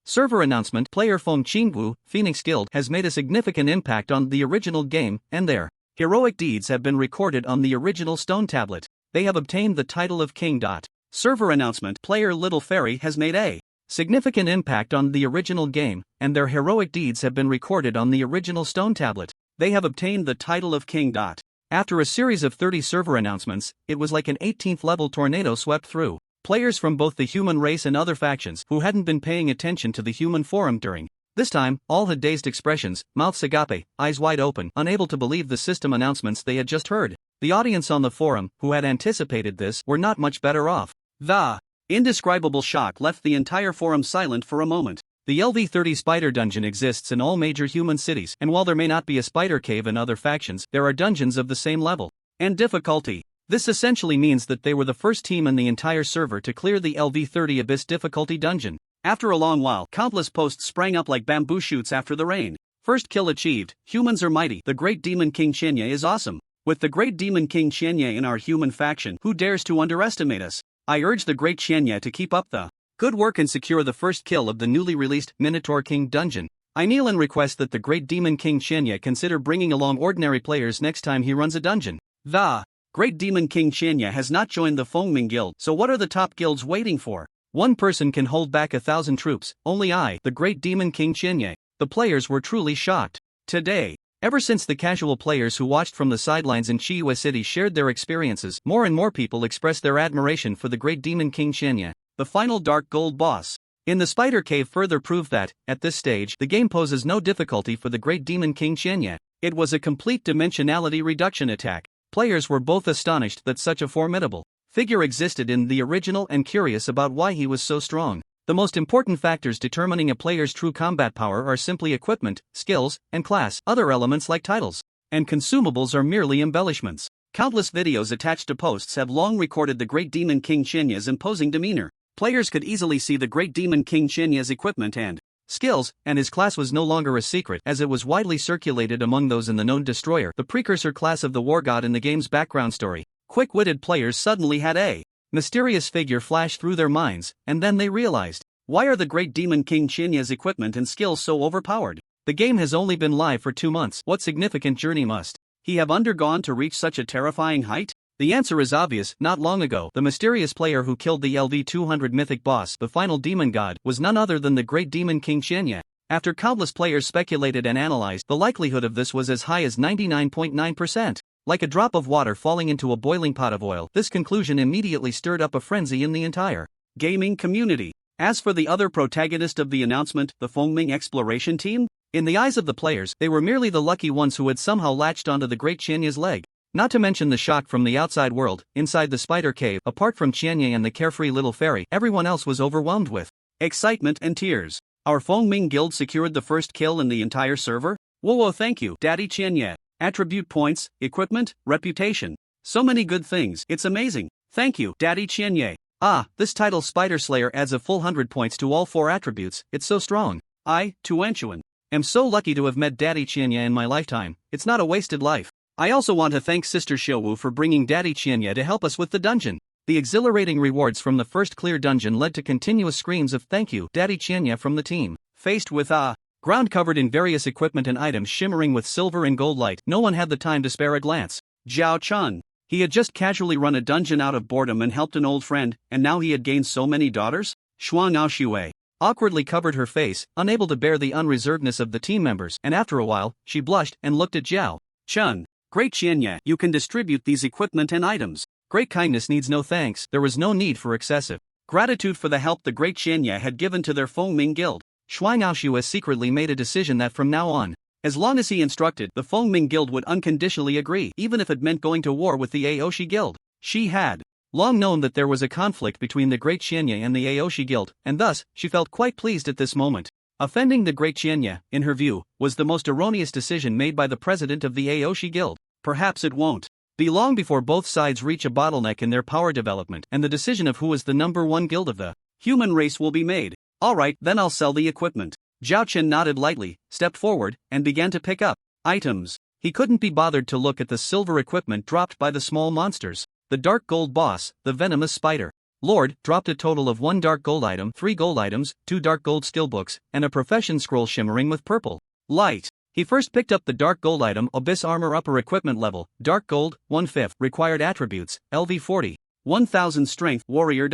Speaker 2: Server announcement: player Feng Qingwu, Phoenix Guild, has made a significant impact on the original game and their heroic deeds have been recorded on the original stone tablet. They have obtained the title of King. Server announcement: player Little Fairy has made a significant impact on the original game and their heroic deeds have been recorded on the original stone tablet. They have obtained the title of King. After a series of 30 server announcements, it was like an 18th level tornado swept through players from both the human race and other factions who hadn't been paying attention to the human forum during this time. All had dazed expressions, mouths agape, eyes wide open, unable to believe the system announcements they had just heard. The audience on the forum, who had anticipated this, were not much better off. The indescribable shock left the entire forum silent for a moment. The LV30 Spider Dungeon exists in all major human cities, and while there may not be a Spider Cave in other factions, there are dungeons of the same level and difficulty. This essentially means that they were the first team in the entire server to clear the LV30 Abyss difficulty dungeon. After a long while, countless posts sprang up like bamboo shoots after the rain. First kill achieved. Humans are mighty. The Great Demon King Chenya is awesome. With the Great Demon King Chenya in our human faction, who dares to underestimate us? I urge the Great Chenya to keep up the good work and secure the first kill of the newly released Minotaur King dungeon. I kneel and request that the Great Demon King Chenya consider bringing along ordinary players next time he runs a dungeon. The Great Demon King Chenya has not joined the Fengming Guild, so what are the top guilds waiting for? One person can hold back 1,000 troops, only I, the Great Demon King Chenya. The players were truly shocked. Today, ever since the casual players who watched from the sidelines in Chihuahua City shared their experiences, more and more people expressed their admiration for the Great Demon King Chenya. The final Dark Gold boss in the Spider Cave further proved that, at this stage, the game poses no difficulty for the Great Demon King Chenya. It was a complete dimensionality reduction attack. Players were both astonished that such a formidable figure existed in the original and curious about why he was so strong. The most important factors determining a player's true combat power are simply equipment, skills, and class. Other elements like titles and consumables are merely embellishments. Countless videos attached to posts have long recorded the Great Demon King Chenya's imposing demeanor. Players could easily see the Great Demon King Chenya's equipment and skills, and his class was no longer a secret as it was widely circulated among those in the known Destroyer, the precursor class of the War God in the game's background story. Quick-witted players suddenly had a mysterious figure flash through their minds, and then they realized, why are the Great Demon King Chenya's equipment and skills so overpowered? The game has only been live for 2 months. What significant journey must he have undergone to reach such a terrifying height? The answer is obvious. Not long ago, the mysterious player who killed the LV200 mythic boss, the final demon god, was none other than the Great Demon King Chenya. After countless players speculated and analyzed, the likelihood of this was as high as 99.9%. Like a drop of water falling into a boiling pot of oil, this conclusion immediately stirred up a frenzy in the entire gaming community. As for the other protagonist of the announcement, the Fengming exploration team, in the eyes of the players, they were merely the lucky ones who had somehow latched onto the Great Chenya's leg. Not to mention the shock from the outside world. Inside the Spider Cave, apart from Chenya and the carefree little fairy, everyone else was overwhelmed with excitement and tears. Our Fengming Guild secured the first kill in the entire server? Whoa, thank you, Daddy Chenya. Attribute points, equipment, reputation. So many good things, it's amazing. Thank you, Daddy Chenya. This title Spider Slayer adds a full 100 points to all 4 attributes, it's so strong. I, Tuanchuan, am so lucky to have met Daddy Chianya in my lifetime. It's not a wasted life. I also want to thank Sister Shiowu for bringing Daddy Chianya to help us with the dungeon. The exhilarating rewards from the first clear dungeon led to continuous screams of thank you, Daddy Chianya from the team. Faced with ground covered in various equipment and items shimmering with silver and gold light, no one had the time to spare a glance. Zhao Chun. He had just casually run a dungeon out of boredom and helped an old friend, and now he had gained so many daughters? Shuang Aoshui awkwardly covered her face, unable to bear the unreservedness of the team members, and after a while, she blushed and looked at Zhao Chun. Great Chianya, you can distribute these equipment and items. Great kindness needs no thanks. There was no need for excessive gratitude for the help the Great Chianya had given to their Fengming Guild. Shuang Aoshui secretly made a decision that from now on, as long as he instructed, the Fengming Guild would unconditionally agree, even if it meant going to war with the Aoshi Guild. She had long known that there was a conflict between the Great Chianya and the Aoshi Guild, and thus, she felt quite pleased at this moment. Offending the Great Chianya, in her view, was the most erroneous decision made by the president of the Aoshi Guild. Perhaps it won't be long before both sides reach a bottleneck in their power development, and the decision of who is the #1 guild of the human race will be made. Alright, then I'll sell the equipment. Zhao Chen nodded lightly, stepped forward, and began to pick up items. He couldn't be bothered to look at the silver equipment dropped by the small monsters. The dark gold boss, the venomous spider lord, dropped a total of 1 dark gold item, 3 gold items, 2 dark gold skill books, and a profession scroll shimmering with purple light. He first picked up the dark gold item Abyss Armor Upper Equipment Level, Dark Gold, 1/5, Required Attributes, LV 40, 1000 Strength, Warrior.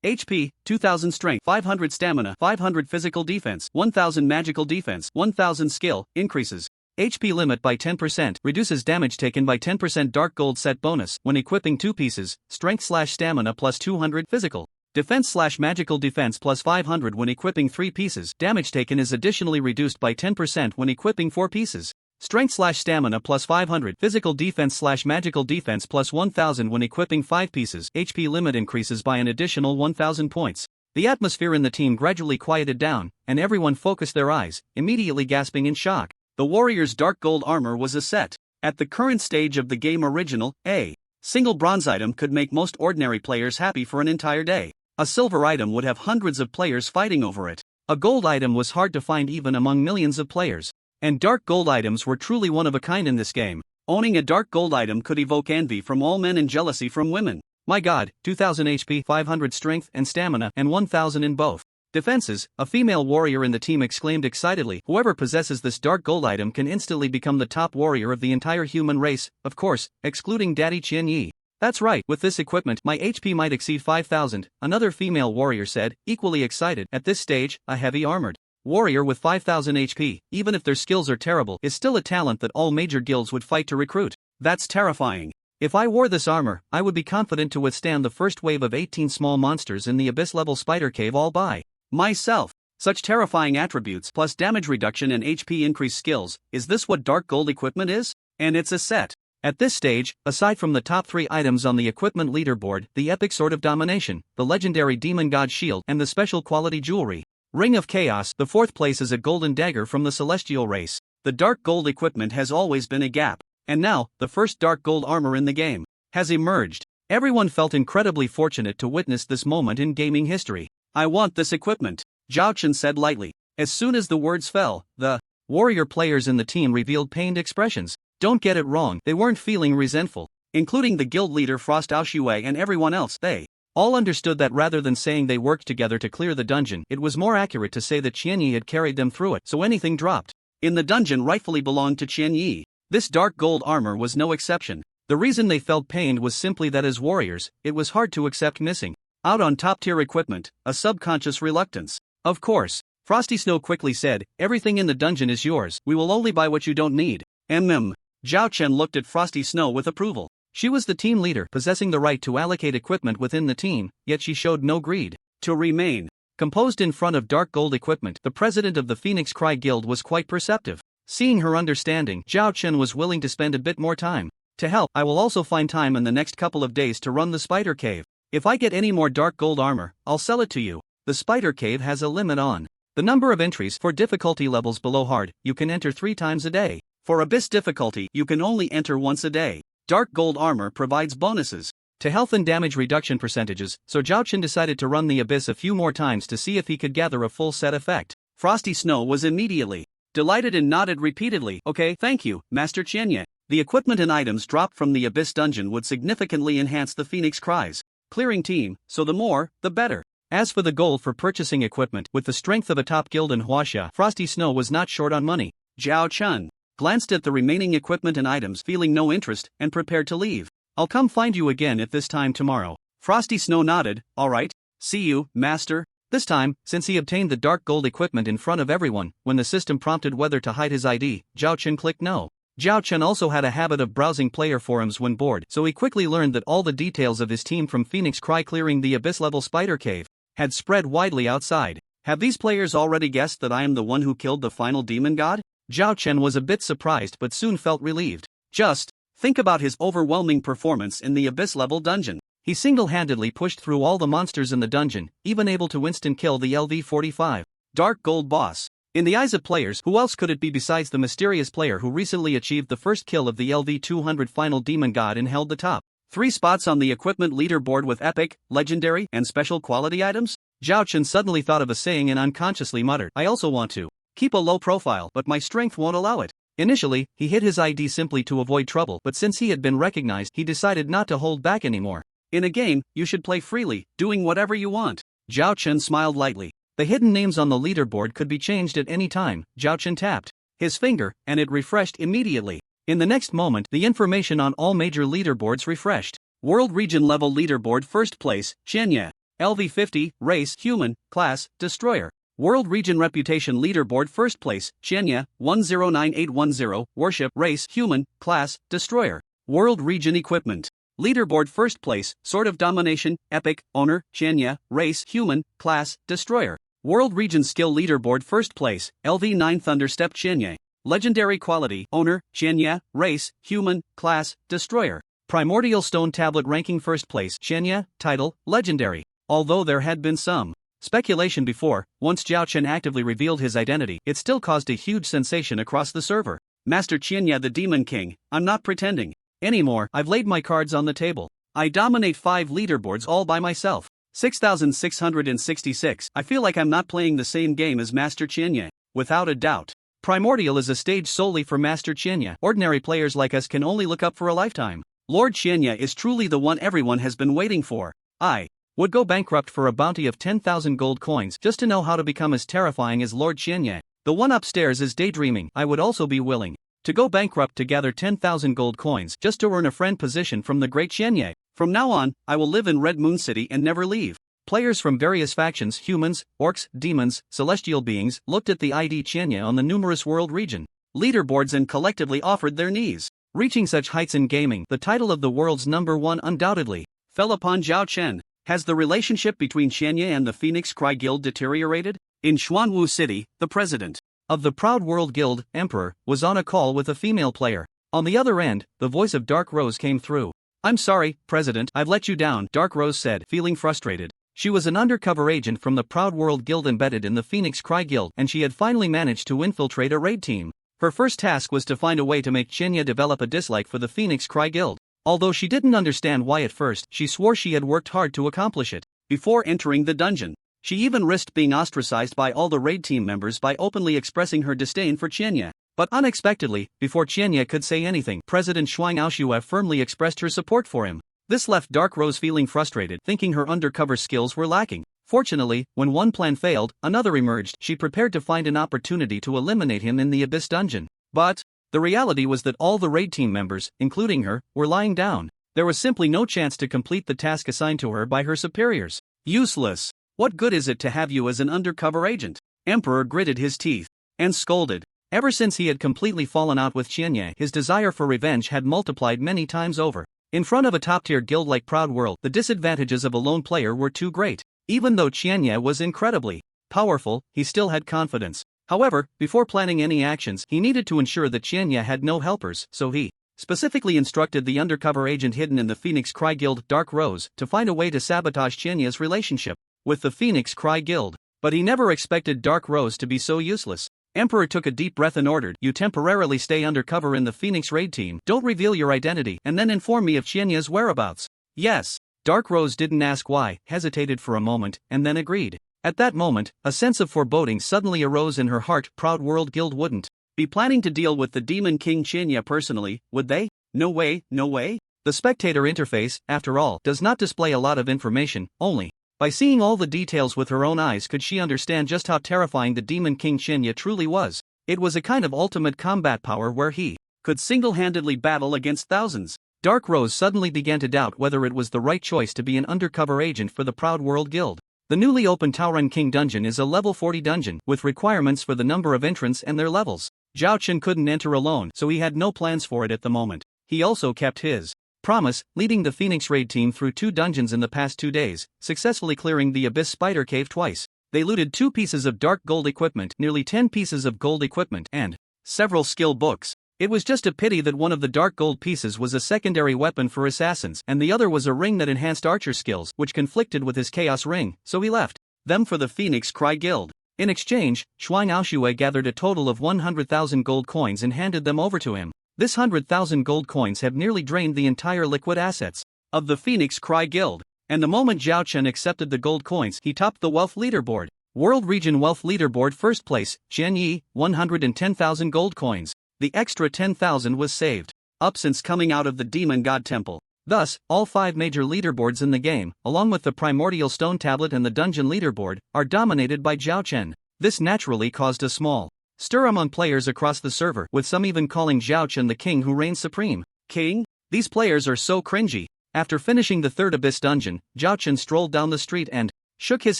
Speaker 2: HP, 2000 Strength, 500 Stamina, 500 Physical Defense, 1000 Magical Defense, 1000 Skill, increases HP limit by 10%, reduces damage taken by 10%. Dark Gold Set Bonus, when equipping 2 pieces, Strength/Stamina plus 200, Physical Defense/Magical Defense plus 500 when equipping 3 pieces. Damage taken is additionally reduced by 10% when equipping 4 pieces. Strength/Stamina plus 500. Physical Defense/Magical Defense plus 1000 when equipping 5 pieces. HP limit increases by an additional 1000 points. The atmosphere in the team gradually quieted down, and everyone focused their eyes, immediately gasping in shock. The warrior's dark gold armor was a set. At the current stage of the game original, a single bronze item could make most ordinary players happy for an entire day. A silver item would have hundreds of players fighting over it. A gold item was hard to find even among millions of players. And dark gold items were truly one of a kind in this game. Owning a dark gold item could evoke envy from all men and jealousy from women. My god, 2000 HP, 500 strength and stamina, and 1000 in both defenses, a female warrior in the team exclaimed excitedly. Whoever possesses this dark gold item can instantly become the top warrior of the entire human race, of course, excluding Daddy Qianyi. That's right, with this equipment, my HP might exceed 5000, another female warrior said, equally excited. At this stage, a heavy armored warrior with 5000 HP, even if their skills are terrible, is still a talent that all major guilds would fight to recruit. That's terrifying. If I wore this armor, I would be confident to withstand the first wave of 18 small monsters in the abyss-level spider cave all by myself. Such terrifying attributes plus damage reduction and HP increase skills, is this what dark gold equipment is? And it's a set. At this stage, aside from the top 3 items on the equipment leaderboard, the epic Sword of Domination, the legendary Demon God Shield, and the special quality jewelry Ring of Chaos, the 4th place is a golden dagger from the celestial race. The dark gold equipment has always been a gap. And now, the first dark gold armor in the game has emerged. Everyone felt incredibly fortunate to witness this moment in gaming history. I want this equipment, Zhao Chen said lightly. As soon as the words fell, the warrior players in the team revealed pained expressions. Don't get it wrong, they weren't feeling resentful. Including the guild leader Frost Aoshui and everyone else, they all understood that rather than saying they worked together to clear the dungeon, it was more accurate to say that Qianyi had carried them through it, so anything dropped in the dungeon rightfully belonged to Qianyi. This dark gold armor was no exception. The reason they felt pained was simply that as warriors, it was hard to accept missing out on top-tier equipment, a subconscious reluctance. Of course, Frosty Snow quickly said, everything in the dungeon is yours, we will only buy what you don't need. Zhao Chen looked at Frosty Snow with approval. She was the team leader, possessing the right to allocate equipment within the team, yet she showed no greed to remain composed in front of dark gold equipment. The president of the Phoenix Cry Guild was quite perceptive. Seeing her understanding, Zhao Chen was willing to spend a bit more time. To help, I will also find time in the next couple of days to run the spider cave. If I get any more dark gold armor, I'll sell it to you. The spider cave has a limit on the number of entries. For difficulty levels below hard, you can enter 3 times a day. For abyss difficulty, you can only enter once a day. Dark gold armor provides bonuses to health and damage reduction percentages, so Zhao Chen decided to run the abyss a few more times to see if he could gather a full set effect. Frosty Snow was immediately delighted and nodded repeatedly. Okay, thank you, Master Chenya. The equipment and items dropped from the Abyss dungeon would significantly enhance the Phoenix Cry's clearing team, so the more, the better. As for the gold for purchasing equipment, with the strength of a top guild in Huaxia, Frosty Snow was not short on money. Zhao Chun glanced at the remaining equipment and items, feeling no interest, and prepared to leave. I'll come find you again at this time tomorrow. Frosty Snow nodded. All right. See you, Master. This time, since he obtained the dark gold equipment in front of everyone, when the system prompted whether to hide his ID, Zhao Chun clicked no. Zhao Chun also had a habit of browsing player forums when bored, so he quickly learned that all the details of his team from Phoenix Cry clearing the abyss-level spider cave had spread widely outside. Have these players already guessed that I am the one who killed the final demon god? Zhao Chun was a bit surprised but soon felt relieved. Just think about his overwhelming performance in the abyss-level dungeon. He single-handedly pushed through all the monsters in the dungeon, even able to instant-kill the LV-45 Dark Gold boss. In the eyes of players, who else could it be besides the mysterious player who recently achieved the first kill of the LV-200 final demon god and held the top 3 spots on the equipment leaderboard with epic, legendary, and special quality items? Zhao Chun suddenly thought of a saying and unconsciously muttered, I also want to keep a low profile, but my strength won't allow it. Initially, he hid his ID simply to avoid trouble, but since he had been recognized, he decided not to hold back anymore. In a game, you should play freely, doing whatever you want. Zhao Chun smiled lightly. The hidden names on the leaderboard could be changed at any time. Zhao Chun tapped his finger, and it refreshed immediately. In the next moment, the information on all major leaderboards refreshed. World Region Level Leaderboard First Place, Chenya. LV50, Race, Human, Class, Destroyer. World Region Reputation Leaderboard First Place, Chenya, 109810, Worship, Race, Human, Class, Destroyer. World Region Equipment Leaderboard First Place, Sword of Domination, Epic, Owner, Chenya, Race, Human, Class, Destroyer. World Region Skill Leaderboard First Place, LV9 Thunderstep Chenya. Legendary Quality, Owner, Chenya, Race, Human, Class, Destroyer. Primordial Stone Tablet Ranking First Place, Chenya, Title, Legendary. Although there had been some speculation before, once Zhao Chun actively revealed his identity, it still caused a huge sensation across the server. Master Chenya the Demon King, I'm not pretending anymore. I've laid my cards on the table. I dominate 5 leaderboards all by myself. 6,666. I feel like I'm not playing the same game as Master Chenya. Without a doubt. Primordial is a stage solely for Master Chenya. Ordinary players like us can only look up for a lifetime. Lord Chenya is truly the one everyone has been waiting for. I would go bankrupt for a bounty of 10,000 gold coins just to know how to become as terrifying as Lord Chenya. The one upstairs is daydreaming. I would also be willing to go bankrupt to gather 10,000 gold coins just to earn a friend position from the great Chenya. From now on, I will live in Red Moon City and never leave. Players from various factions, humans, orcs, demons, celestial beings, looked at the ID Chenya on the numerous world region leaderboards and collectively offered their knees. Reaching such heights in gaming, the title of the world's #1 undoubtedly fell upon Zhao Chun. Has the relationship between Chenya and the Phoenix Cry Guild deteriorated? In Xuanwu City, the president of the Proud World Guild, Emperor, was on a call with a female player. On the other end, the voice of Dark Rose came through. I'm sorry, President, I've let you down, Dark Rose said, feeling frustrated. She was an undercover agent from the Proud World Guild embedded in the Phoenix Cry Guild, and she had finally managed to infiltrate a raid team. Her first task was to find a way to make Chenya develop a dislike for the Phoenix Cry Guild. Although she didn't understand why at first, she swore she had worked hard to accomplish it. Before entering the dungeon, she even risked being ostracized by all the raid team members by openly expressing her disdain for Chenya. But unexpectedly, before Chenya could say anything, President Shuang Aoshue firmly expressed her support for him. This left Dark Rose feeling frustrated, thinking her undercover skills were lacking. Fortunately, when one plan failed, another emerged. She prepared to find an opportunity to eliminate him in the Abyss dungeon. But the reality was that all the raid team members, including her, were lying down. There was simply no chance to complete the task assigned to her by her superiors. Useless. What good is it to have you as an undercover agent? Emperor gritted his teeth and scolded. Ever since he had completely fallen out with Chenya, his desire for revenge had multiplied many times over. In front of a top-tier guild like Proud World, the disadvantages of a lone player were too great. Even though Chenya was incredibly powerful, he still had confidence. However, before planning any actions, he needed to ensure that Chenya had no helpers, so he specifically instructed the undercover agent hidden in the Phoenix Cry Guild, Dark Rose, to find a way to sabotage Chenya's relationship with the Phoenix Cry Guild. But he never expected Dark Rose to be so useless. Emperor took a deep breath and ordered, you temporarily stay undercover in the Phoenix raid team, don't reveal your identity, and then inform me of Chenya's whereabouts. Yes. Dark Rose didn't ask why, hesitated for a moment, and then agreed.
Speaker 1: At that moment, a sense of foreboding suddenly arose in her heart. Proud World Guild wouldn't be planning to deal with the Demon King Qianya personally, would they? No way, no way. The spectator interface, after all, does not display a lot of information. Only by seeing all the details with her own eyes could she understand just how terrifying the Demon King Qianya truly was. It was a kind of ultimate combat power where he could single-handedly battle against thousands. Dark Rose suddenly began to doubt whether it was the right choice to be an undercover agent for the Proud World Guild. The newly opened Taoren King dungeon is a level 40 dungeon with requirements for the number of entrants and their levels. Zhao Chen couldn't enter alone, so he had no plans for it at the moment. He also kept his promise, leading the Phoenix Raid team through 2 dungeons in the past 2 days, successfully clearing the Abyss Spider Cave twice. They looted 2 pieces of dark gold equipment, nearly 10 pieces of gold equipment, and several skill books. It was just a pity that one of the dark gold pieces was a secondary weapon for assassins, and the other was a ring that enhanced archer skills, which conflicted with his chaos ring, so he left them for the Phoenix Cry Guild. In exchange, Shuang Aoshue gathered a total of 100,000 gold coins and handed them over to him. This 100,000 gold coins have nearly drained the entire liquid assets of the Phoenix Cry Guild. And the moment Zhao Chen accepted the gold coins, he topped the wealth leaderboard. World Region Wealth Leaderboard first place, Chen Yi, 110,000 gold coins. The extra 10,000 was saved up since coming out of the Demon God Temple. Thus, all 5 major leaderboards in the game, along with the Primordial Stone Tablet and the Dungeon Leaderboard, are dominated by Zhao Chen. This naturally caused a small stir among players across the server, with some even calling Zhao Chen the king who reigns supreme. King? These players are so cringy. After finishing the 3rd Abyss dungeon, Zhao Chen strolled down the street and shook his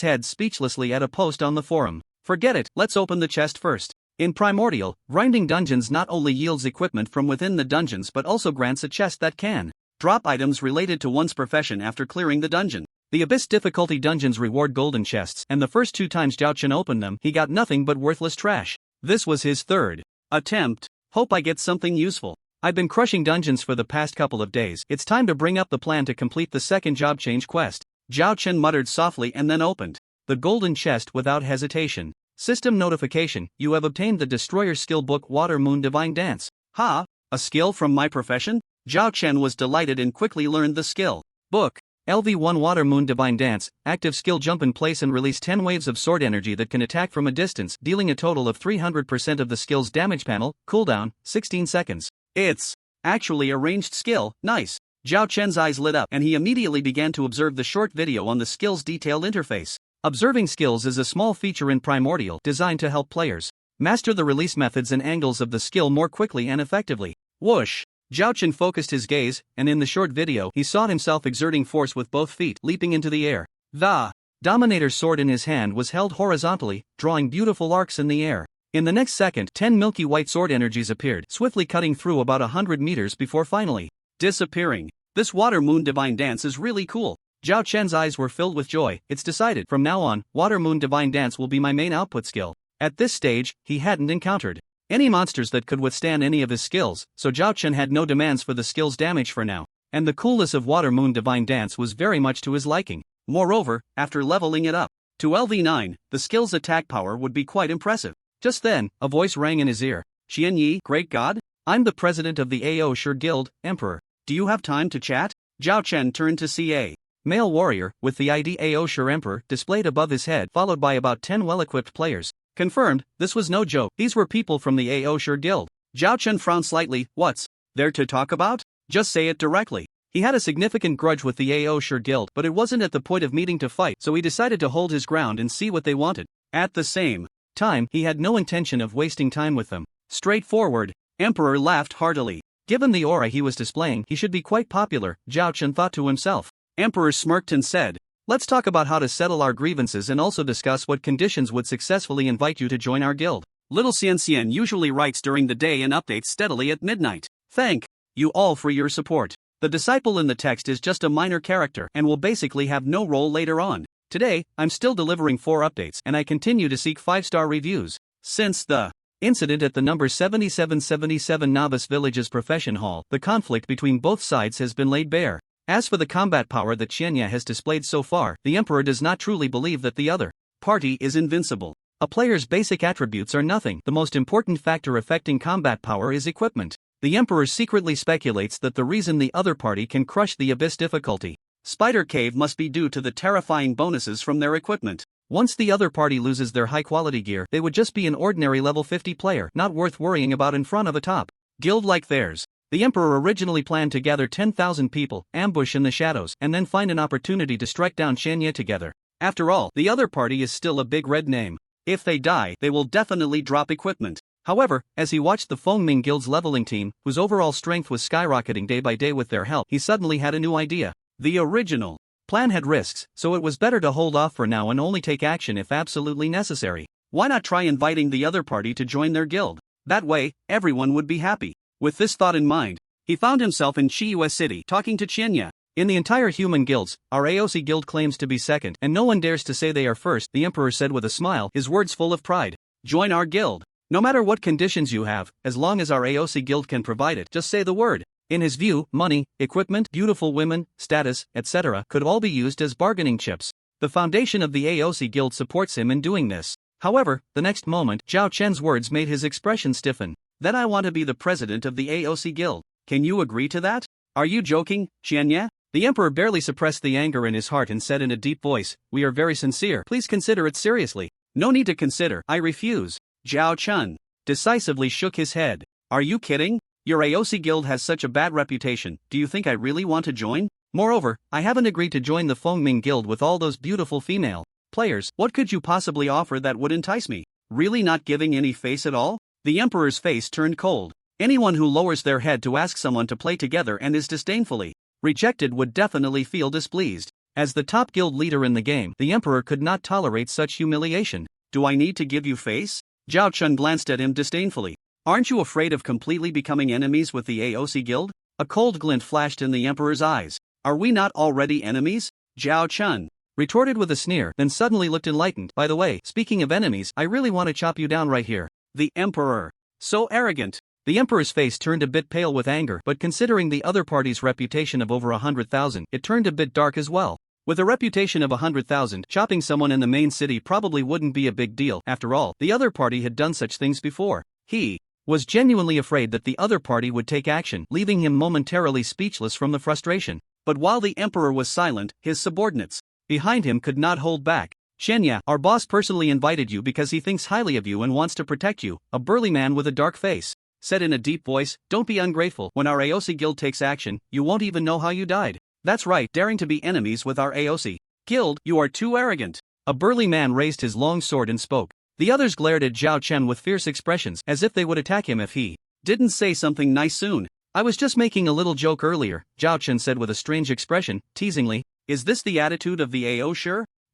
Speaker 1: head speechlessly at a post on the forum. Forget it, let's open the chest first. In Primordial, grinding dungeons not only yields equipment from within the dungeons but also grants a chest that can drop items related to one's profession after clearing the dungeon. The Abyss difficulty dungeons reward golden chests, and the first 2 times Zhao Chen opened them, he got nothing but worthless trash. This was his 3rd attempt. Hope I get something useful. I've been crushing dungeons for the past couple of days. It's time to bring up the plan to complete the 2nd job change quest. Zhao Chen muttered softly and then opened the golden chest without hesitation. System notification: you have obtained the Destroyer skill book Water Moon Divine Dance. Ha! A skill from my profession? Zhao Chen was delighted and quickly learned the skill book. LV1 Water Moon Divine Dance, active skill: jump in place and release 10 waves of sword energy that can attack from a distance, dealing a total of 300% of the skill's damage panel, cooldown, 16 seconds. It's actually a ranged skill, nice. Zhao Chen's eyes lit up and he immediately began to observe the short video on the skill's detailed interface. Observing skills is a small feature in Primordial designed to help players master the release methods and angles of the skill more quickly and effectively. Whoosh! Zhao Chen focused his gaze, and in the short video he saw himself exerting force with both feet, leaping into the air. The Dominator's sword in his hand was held horizontally, drawing beautiful arcs in the air. In the next second, 10 milky white sword energies appeared, swiftly cutting through about 100 meters before finally disappearing. This Water Moon Divine Dance is really cool. Zhao Chen's eyes were filled with joy. It's decided. From now on, Water Moon Divine Dance will be my main output skill. At this stage, he hadn't encountered any monsters that could withstand any of his skills, so Zhao Chen had no demands for the skill's damage for now. And the coolness of Water Moon Divine Dance was very much to his liking. Moreover, after leveling it up to LV9, the skill's attack power would be quite impressive. Just then, a voice rang in his ear. Xian Yi, Great God? I'm the president of the AO Sure Guild, Emperor. Do you have time to chat? Zhao Chen turned to see a male warrior, with the ID AO Sure Emperor displayed above his head, followed by about 10 well-equipped players. Confirmed, this was no joke. These were people from the AO Sure Guild. Zhao Chen frowned slightly. What's there to talk about? Just say it directly. He had a significant grudge with the AO Sure Guild, but it wasn't at the point of meeting to fight, so he decided to hold his ground and see what they wanted. At the same time, he had no intention of wasting time with them. Straightforward. Emperor laughed heartily. Given the aura he was displaying, he should be quite popular, Zhao Chen thought to himself. Emperor smirked and said, let's talk about how to settle our grievances and also discuss what conditions would successfully invite you to join our guild. Little Xian Xian usually writes during the day and updates steadily at midnight. Thank you all for your support. The disciple in the text is just a minor character and will basically have no role later on. Today, I'm still delivering 4 updates and I continue to seek 5-star reviews. Since the incident at the number 7777 Novice Village's Profession Hall, the conflict between both sides has been laid bare. As for the combat power that Qianya has displayed so far, the Emperor does not truly believe that the other party is invincible. A player's basic attributes are nothing. The most important factor affecting combat power is equipment. The Emperor secretly speculates that the reason the other party can crush the Abyss difficulty Spider Cave must be due to the terrifying bonuses from their equipment. Once the other party loses their high-quality gear, they would just be an ordinary level 50 player, not worth worrying about in front of a top guild like theirs. The Emperor originally planned to gather 10,000 people, ambush in the shadows, and then find an opportunity to strike down Shenya together. After all, the other party is still a big red name. If they die, they will definitely drop equipment. However, as he watched the Fengming Guild's leveling team, whose overall strength was skyrocketing day by day with their help, he suddenly had a new idea. The original plan had risks, so it was better to hold off for now and only take action if absolutely necessary. Why not try inviting the other party to join their guild? That way, everyone would be happy. With this thought in mind, he found himself in Chiyu City talking to Shenya. In the entire human guilds, our AOC guild claims to be second, and no one dares to say they are first, the Emperor said with a smile, his words full of pride. Join our guild. No matter what conditions you have, as long as our AOC guild can provide it, just say the word. In his view, money, equipment, beautiful women, status, etc. could all be used as bargaining chips. The foundation of the AOC guild supports him in doing this. However, the next moment, Zhao Chen's words made his expression stiffen. Then I want to be the president of the AOC guild. Can you agree to that? Are you joking, Shenya? The Emperor barely suppressed the anger in his heart and said in a deep voice, we are very sincere, please consider it seriously. No need to consider, I refuse. Zhao Chen decisively shook his head. Are you kidding? Your AOC guild has such a bad reputation, do you think I really want to join? Moreover, I haven't agreed to join the Fengming guild with all those beautiful female players. What could you possibly offer that would entice me? Really not giving any face at all? The Emperor's face turned cold. Anyone who lowers their head to ask someone to play together and is disdainfully rejected would definitely feel displeased. As the top guild leader in the game, the Emperor could not tolerate such humiliation. Do I need to give you face? Zhao Chun glanced at him disdainfully. Aren't you afraid of completely becoming enemies with the AOC guild? A cold glint flashed in the Emperor's eyes. Are we not already enemies? Zhao Chun retorted with a sneer, then suddenly looked enlightened. By the way, speaking of enemies, I really want to chop you down right here. The Emperor. So arrogant. The Emperor's face turned a bit pale with anger, but considering the other party's reputation of over 100,000, it turned a bit dark as well. With a reputation of 100,000, chopping someone in the main city probably wouldn't be a big deal. After all, the other party had done such things before. He was genuinely afraid that the other party would take action, leaving him momentarily speechless from the frustration. But while the Emperor was silent, his subordinates behind him could not hold back. Shenya, our boss personally invited you because he thinks highly of you and wants to protect you, a burly man with a dark face said in a deep voice. Don't be ungrateful. When our AOC guild takes action, you won't even know how you died. That's right, daring to be enemies with our AOC guild, you are too arrogant. A burly man raised his long sword and spoke. The others glared at Zhao Chen with fierce expressions, as if they would attack him if he didn't say something nice soon. I was just making a little joke earlier, Zhao Chen said with a strange expression, teasingly. Is this the attitude of the AO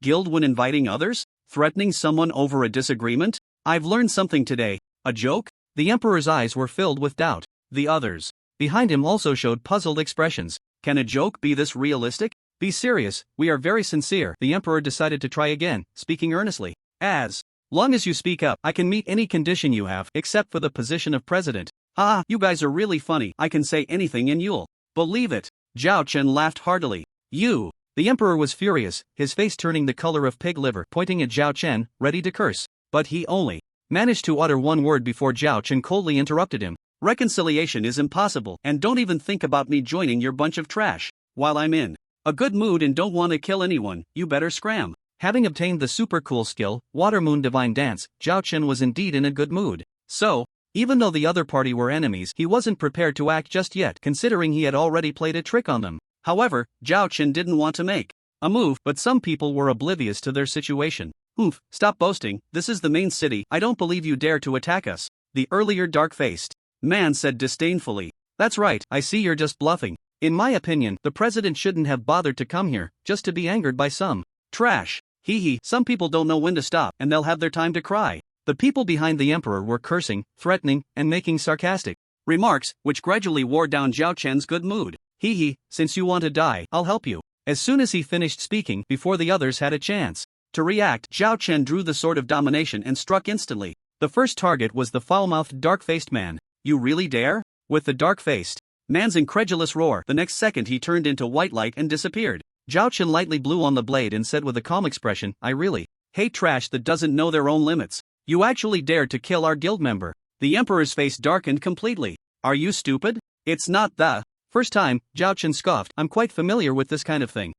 Speaker 1: guild when inviting others? Threatening someone over a disagreement? I've learned something today. A joke? The Emperor's eyes were filled with doubt. The others behind him also showed puzzled expressions. Can a joke be this realistic? Be serious, we are very sincere. The Emperor decided to try again, speaking earnestly. As long as you speak up, I can meet any condition you have, except for the position of president. Ah, you guys are really funny. I can say anything and you'll believe it. Zhao Chen laughed heartily. You. The Emperor was furious, his face turning the color of pig liver, pointing at Zhao Chen, ready to curse. But he only managed to utter one word before Zhao Chen coldly interrupted him. Reconciliation is impossible, and don't even think about me joining your bunch of trash. While I'm in a good mood and don't want to kill anyone, you better scram. Having obtained the super cool skill, Water Moon Divine Dance, Zhao Chen was indeed in a good mood. So, even though the other party were enemies, he wasn't prepared to act just yet, considering he had already played a trick on them. However, Zhao Chen didn't want to make a move, but some people were oblivious to their situation. Oof, stop boasting, this is the main city, I don't believe you dare to attack us. The earlier dark-faced man said disdainfully. That's right, I see you're just bluffing. In my opinion, the president shouldn't have bothered to come here, just to be angered by some trash. Hee hee, some people don't know when to stop, and they'll have their time to cry. The people behind the Emperor were cursing, threatening, and making sarcastic remarks, which gradually wore down Zhao Chen's good mood. Hee hee, since you want to die, I'll help you. As soon as he finished speaking, before the others had a chance to react, Zhao Chen drew the Sword of Domination and struck instantly. The first target was the foul-mouthed dark-faced man. You really dare? With the dark-faced man's incredulous roar, the next second he turned into white light and disappeared. Zhao Chen lightly blew on the blade and said with a calm expression, I really hate trash that doesn't know their own limits. You actually dared to kill our guild member. The Emperor's face darkened completely. Are you stupid? It's not the first time, Zhao Chen scoffed. I'm quite familiar with this kind of thing.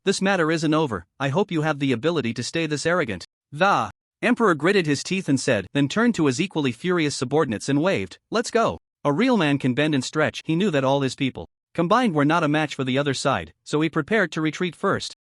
Speaker 2: This matter isn't over. I hope you have the ability to stay this arrogant. The Emperor gritted his teeth and said, then turned to his equally furious subordinates and waved, let's go. A real man can bend and stretch. He knew that all his people combined were not a match for the other side, so he prepared to retreat first.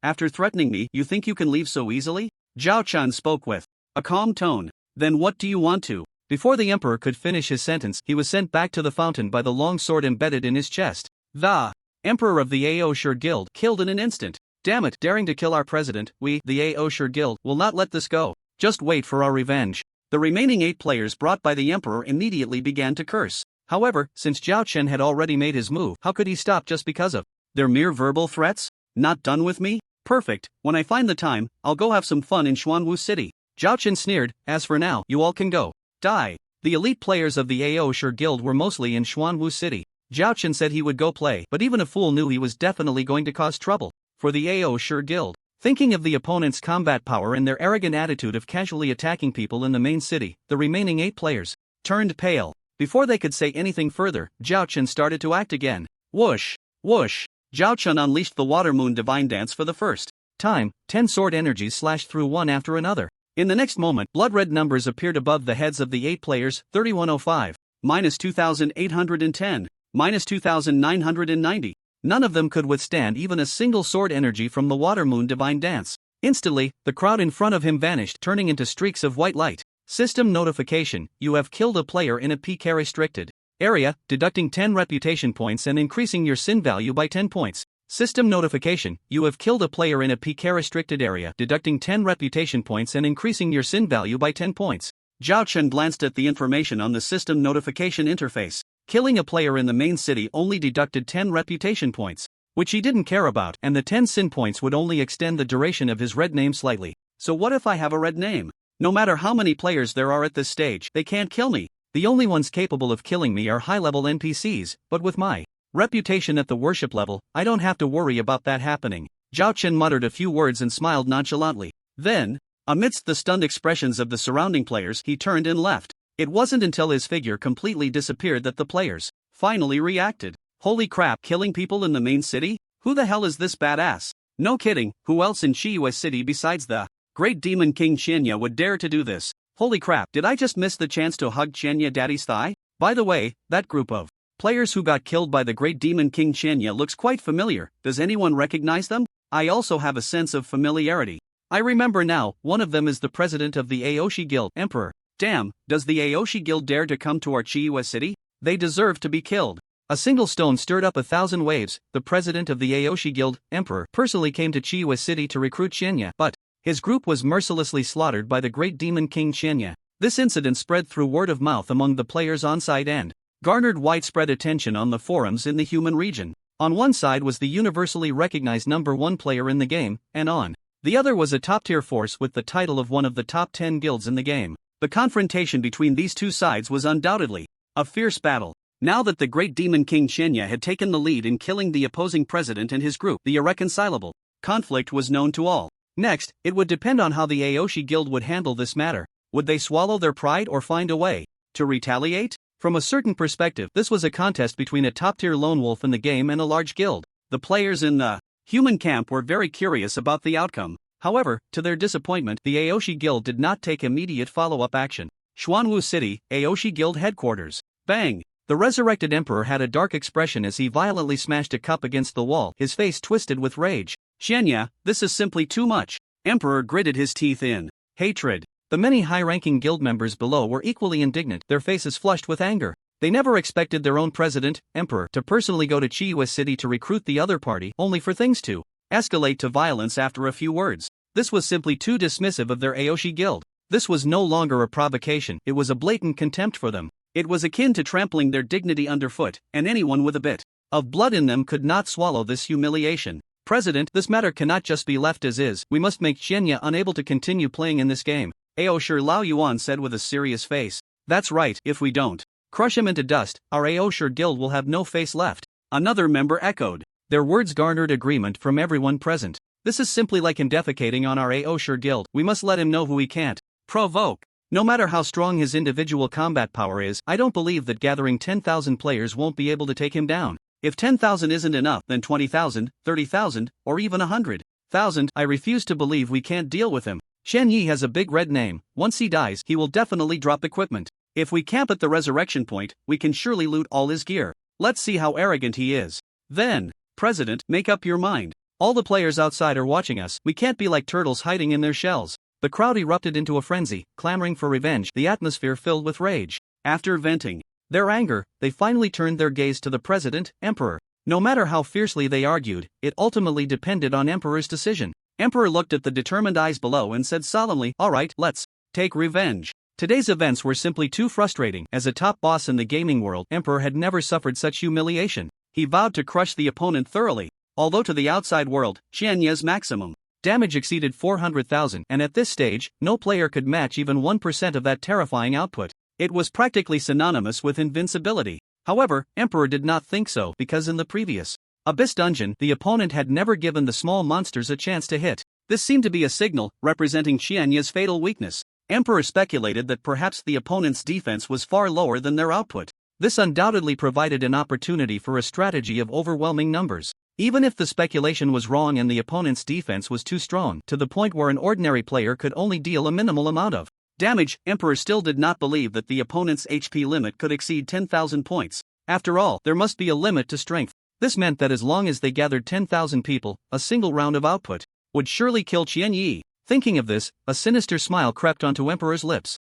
Speaker 2: After threatening me, you think you can leave so easily? Zhao Chun spoke with a calm tone. Then what do you want to? Before the emperor could finish his sentence, he was sent back to the fountain by the long sword embedded in his chest. The emperor of the Aoshur Guild killed in an instant. Damn it, daring to kill our president, we, the Aoshur Guild, will not let this go. Just wait for our revenge. The remaining 8 players brought by the emperor immediately began to curse. However, since Zhao Chen had already made his move, how could he stop just because of their mere verbal threats? Not done with me? Perfect, when I find the time, I'll go have some fun in Xuanwu City. Zhao Chen sneered, as for now, you all can go. Die. The elite players of the Aoshur Guild were mostly in Xuanwu City. Zhao Chen said he would go play, but even a fool knew he was definitely going to cause trouble for the Aoshur Guild. Thinking of the opponent's combat power and their arrogant attitude of casually attacking people in the main city, the remaining 8 players turned pale. Before they could say anything further, Zhao Chen started to act again. Whoosh! Whoosh! Zhao Chen unleashed the Water Moon Divine Dance for the first time. 10 sword energies slashed through one after another. In the next moment, blood-red numbers appeared above the heads of the 8 players, 3105, -2810, -2990. None of them could withstand even a single sword energy from the Water Moon Divine Dance. Instantly, the crowd in front of him vanished, turning into streaks of white light. System notification: you have killed a player in a PK restricted area, deducting 10 reputation points and increasing your sin value by 10 points. System notification: you have killed a player in a PK restricted area, deducting 10 reputation points and increasing your sin value by 10 points. Zhao Chen glanced at the information on the system notification interface. Killing a player in the main city only deducted 10 reputation points, which he didn't care about, and the 10 sin points would only extend the duration of his red name slightly. So what if I have a red name? No matter how many players there are at this stage, they can't kill me. The only ones capable of killing me are high-level NPCs, but with my reputation at the worship level, I don't have to worry about that happening. Zhao Chen muttered a few words and smiled nonchalantly. Then, amidst the stunned expressions of the surrounding players, he turned and left. It wasn't until his figure completely disappeared that the players finally reacted. Holy crap, killing people in the main city? Who the hell is this badass? No kidding, who else in Chiyu City besides the Great Demon King Qianya would dare to do this? Holy crap, did I just miss the chance to hug Qianya Daddy's thigh? By the way, that group of players who got killed by the Great Demon King Qianya looks quite familiar. Does anyone recognize them? I also have a sense of familiarity. I remember now, one of them is the president of the Aoshi Guild, Emperor. Damn, does the Aoshi Guild dare to come to our Chiyu City? They deserve to be killed. A single stone stirred up 1,000 waves. The president of the Aoshi Guild, Emperor, personally came to Chiyu City to recruit Qianya, but his group was mercilessly slaughtered by the Great Demon King Qianya. This incident spread through word of mouth among the players on site and garnered widespread attention on the forums in the human region. On one side was the universally recognized #1 player in the game, and on the other was a top-tier force with the title of one of the top 10 guilds in the game. The confrontation between these two sides was undoubtedly a fierce battle. Now that the Great Demon King Qianya had taken the lead in killing the opposing president and his group, the irreconcilable conflict was known to all. Next, it would depend on how the Aoshi Guild would handle this matter. Would they swallow their pride or find a way to retaliate? From a certain perspective, this was a contest between a top-tier lone wolf in the game and a large guild. The players in the human camp were very curious about the outcome. However, to their disappointment, the Aoshi Guild did not take immediate follow-up action. Xuanwu City, Aoshi Guild headquarters. Bang! The resurrected emperor had a dark expression as he violently smashed a cup against the wall, his face twisted with rage. Qianya, this is simply too much. Emperor gritted his teeth in hatred. The many high-ranking guild members below were equally indignant, their faces flushed with anger. They never expected their own president, Emperor, to personally go to Chiyu City to recruit the other party, only for things to escalate to violence after a few words. This was simply too dismissive of their Aoshi Guild. This was no longer a provocation, it was a blatant contempt for them. It was akin to trampling their dignity underfoot, and anyone with a bit of blood in them could not swallow this humiliation. President, this matter cannot just be left as is, we must make Qianya unable to continue playing in this game. Aoshur Lao Yuan said with a serious face. That's right, if we don't crush him into dust, our Aoshur Guild will have no face left. Another member echoed. Their words garnered agreement from everyone present. This is simply like him defecating on our Aoshur Guild, we must let him know who he can't provoke. No matter how strong his individual combat power is, I don't believe that gathering 10,000 players won't be able to take him down. If 10,000 isn't enough, then 20,000, 30,000, or even 100,000. I refuse to believe we can't deal with him. Shen Yi has a big red name. Once he dies, he will definitely drop equipment. If we camp at the resurrection point, we can surely loot all his gear. Let's see how arrogant he is. Then, President, make up your mind. All the players outside are watching us. We can't be like turtles hiding in their shells. The crowd erupted into a frenzy, clamoring for revenge, the atmosphere filled with rage. After venting their anger, they finally turned their gaze to the president, Emperor. No matter how fiercely they argued, it ultimately depended on Emperor's decision. Emperor looked at the determined eyes below and said solemnly, "All right, let's take revenge." Today's events were simply too frustrating. As a top boss in the gaming world, Emperor had never suffered such humiliation. He vowed to crush the opponent thoroughly. Although to the outside world, Qian Ye's maximum damage exceeded 400,000, and at this stage, no player could match even 1% of that terrifying output. It was practically synonymous with invincibility. However, Emperor did not think so, because in the previous Abyss dungeon, the opponent had never given the small monsters a chance to hit. This seemed to be a signal, representing Qian Ye's fatal weakness. Emperor speculated that perhaps the opponent's defense was far lower than their output. This undoubtedly provided an opportunity for a strategy of overwhelming numbers. Even if the speculation was wrong and the opponent's defense was too strong, to the point where an ordinary player could only deal a minimal amount of damage, Emperor still did not believe that the opponent's HP limit could exceed 10,000 points. After all, there must be a limit to strength. This meant that as long as they gathered 10,000 people, a single round of output would surely kill Qian Yi. Thinking of this, a sinister smile crept onto Emperor's lips.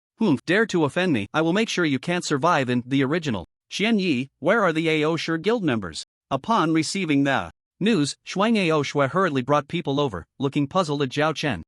Speaker 2: Dare to offend me, I will make sure you can't survive in the original. Qian Yi, where are the AO Sure Guild members? Upon receiving the news, Shuang Ao Shui hurriedly brought people over, looking puzzled at Zhao Chen.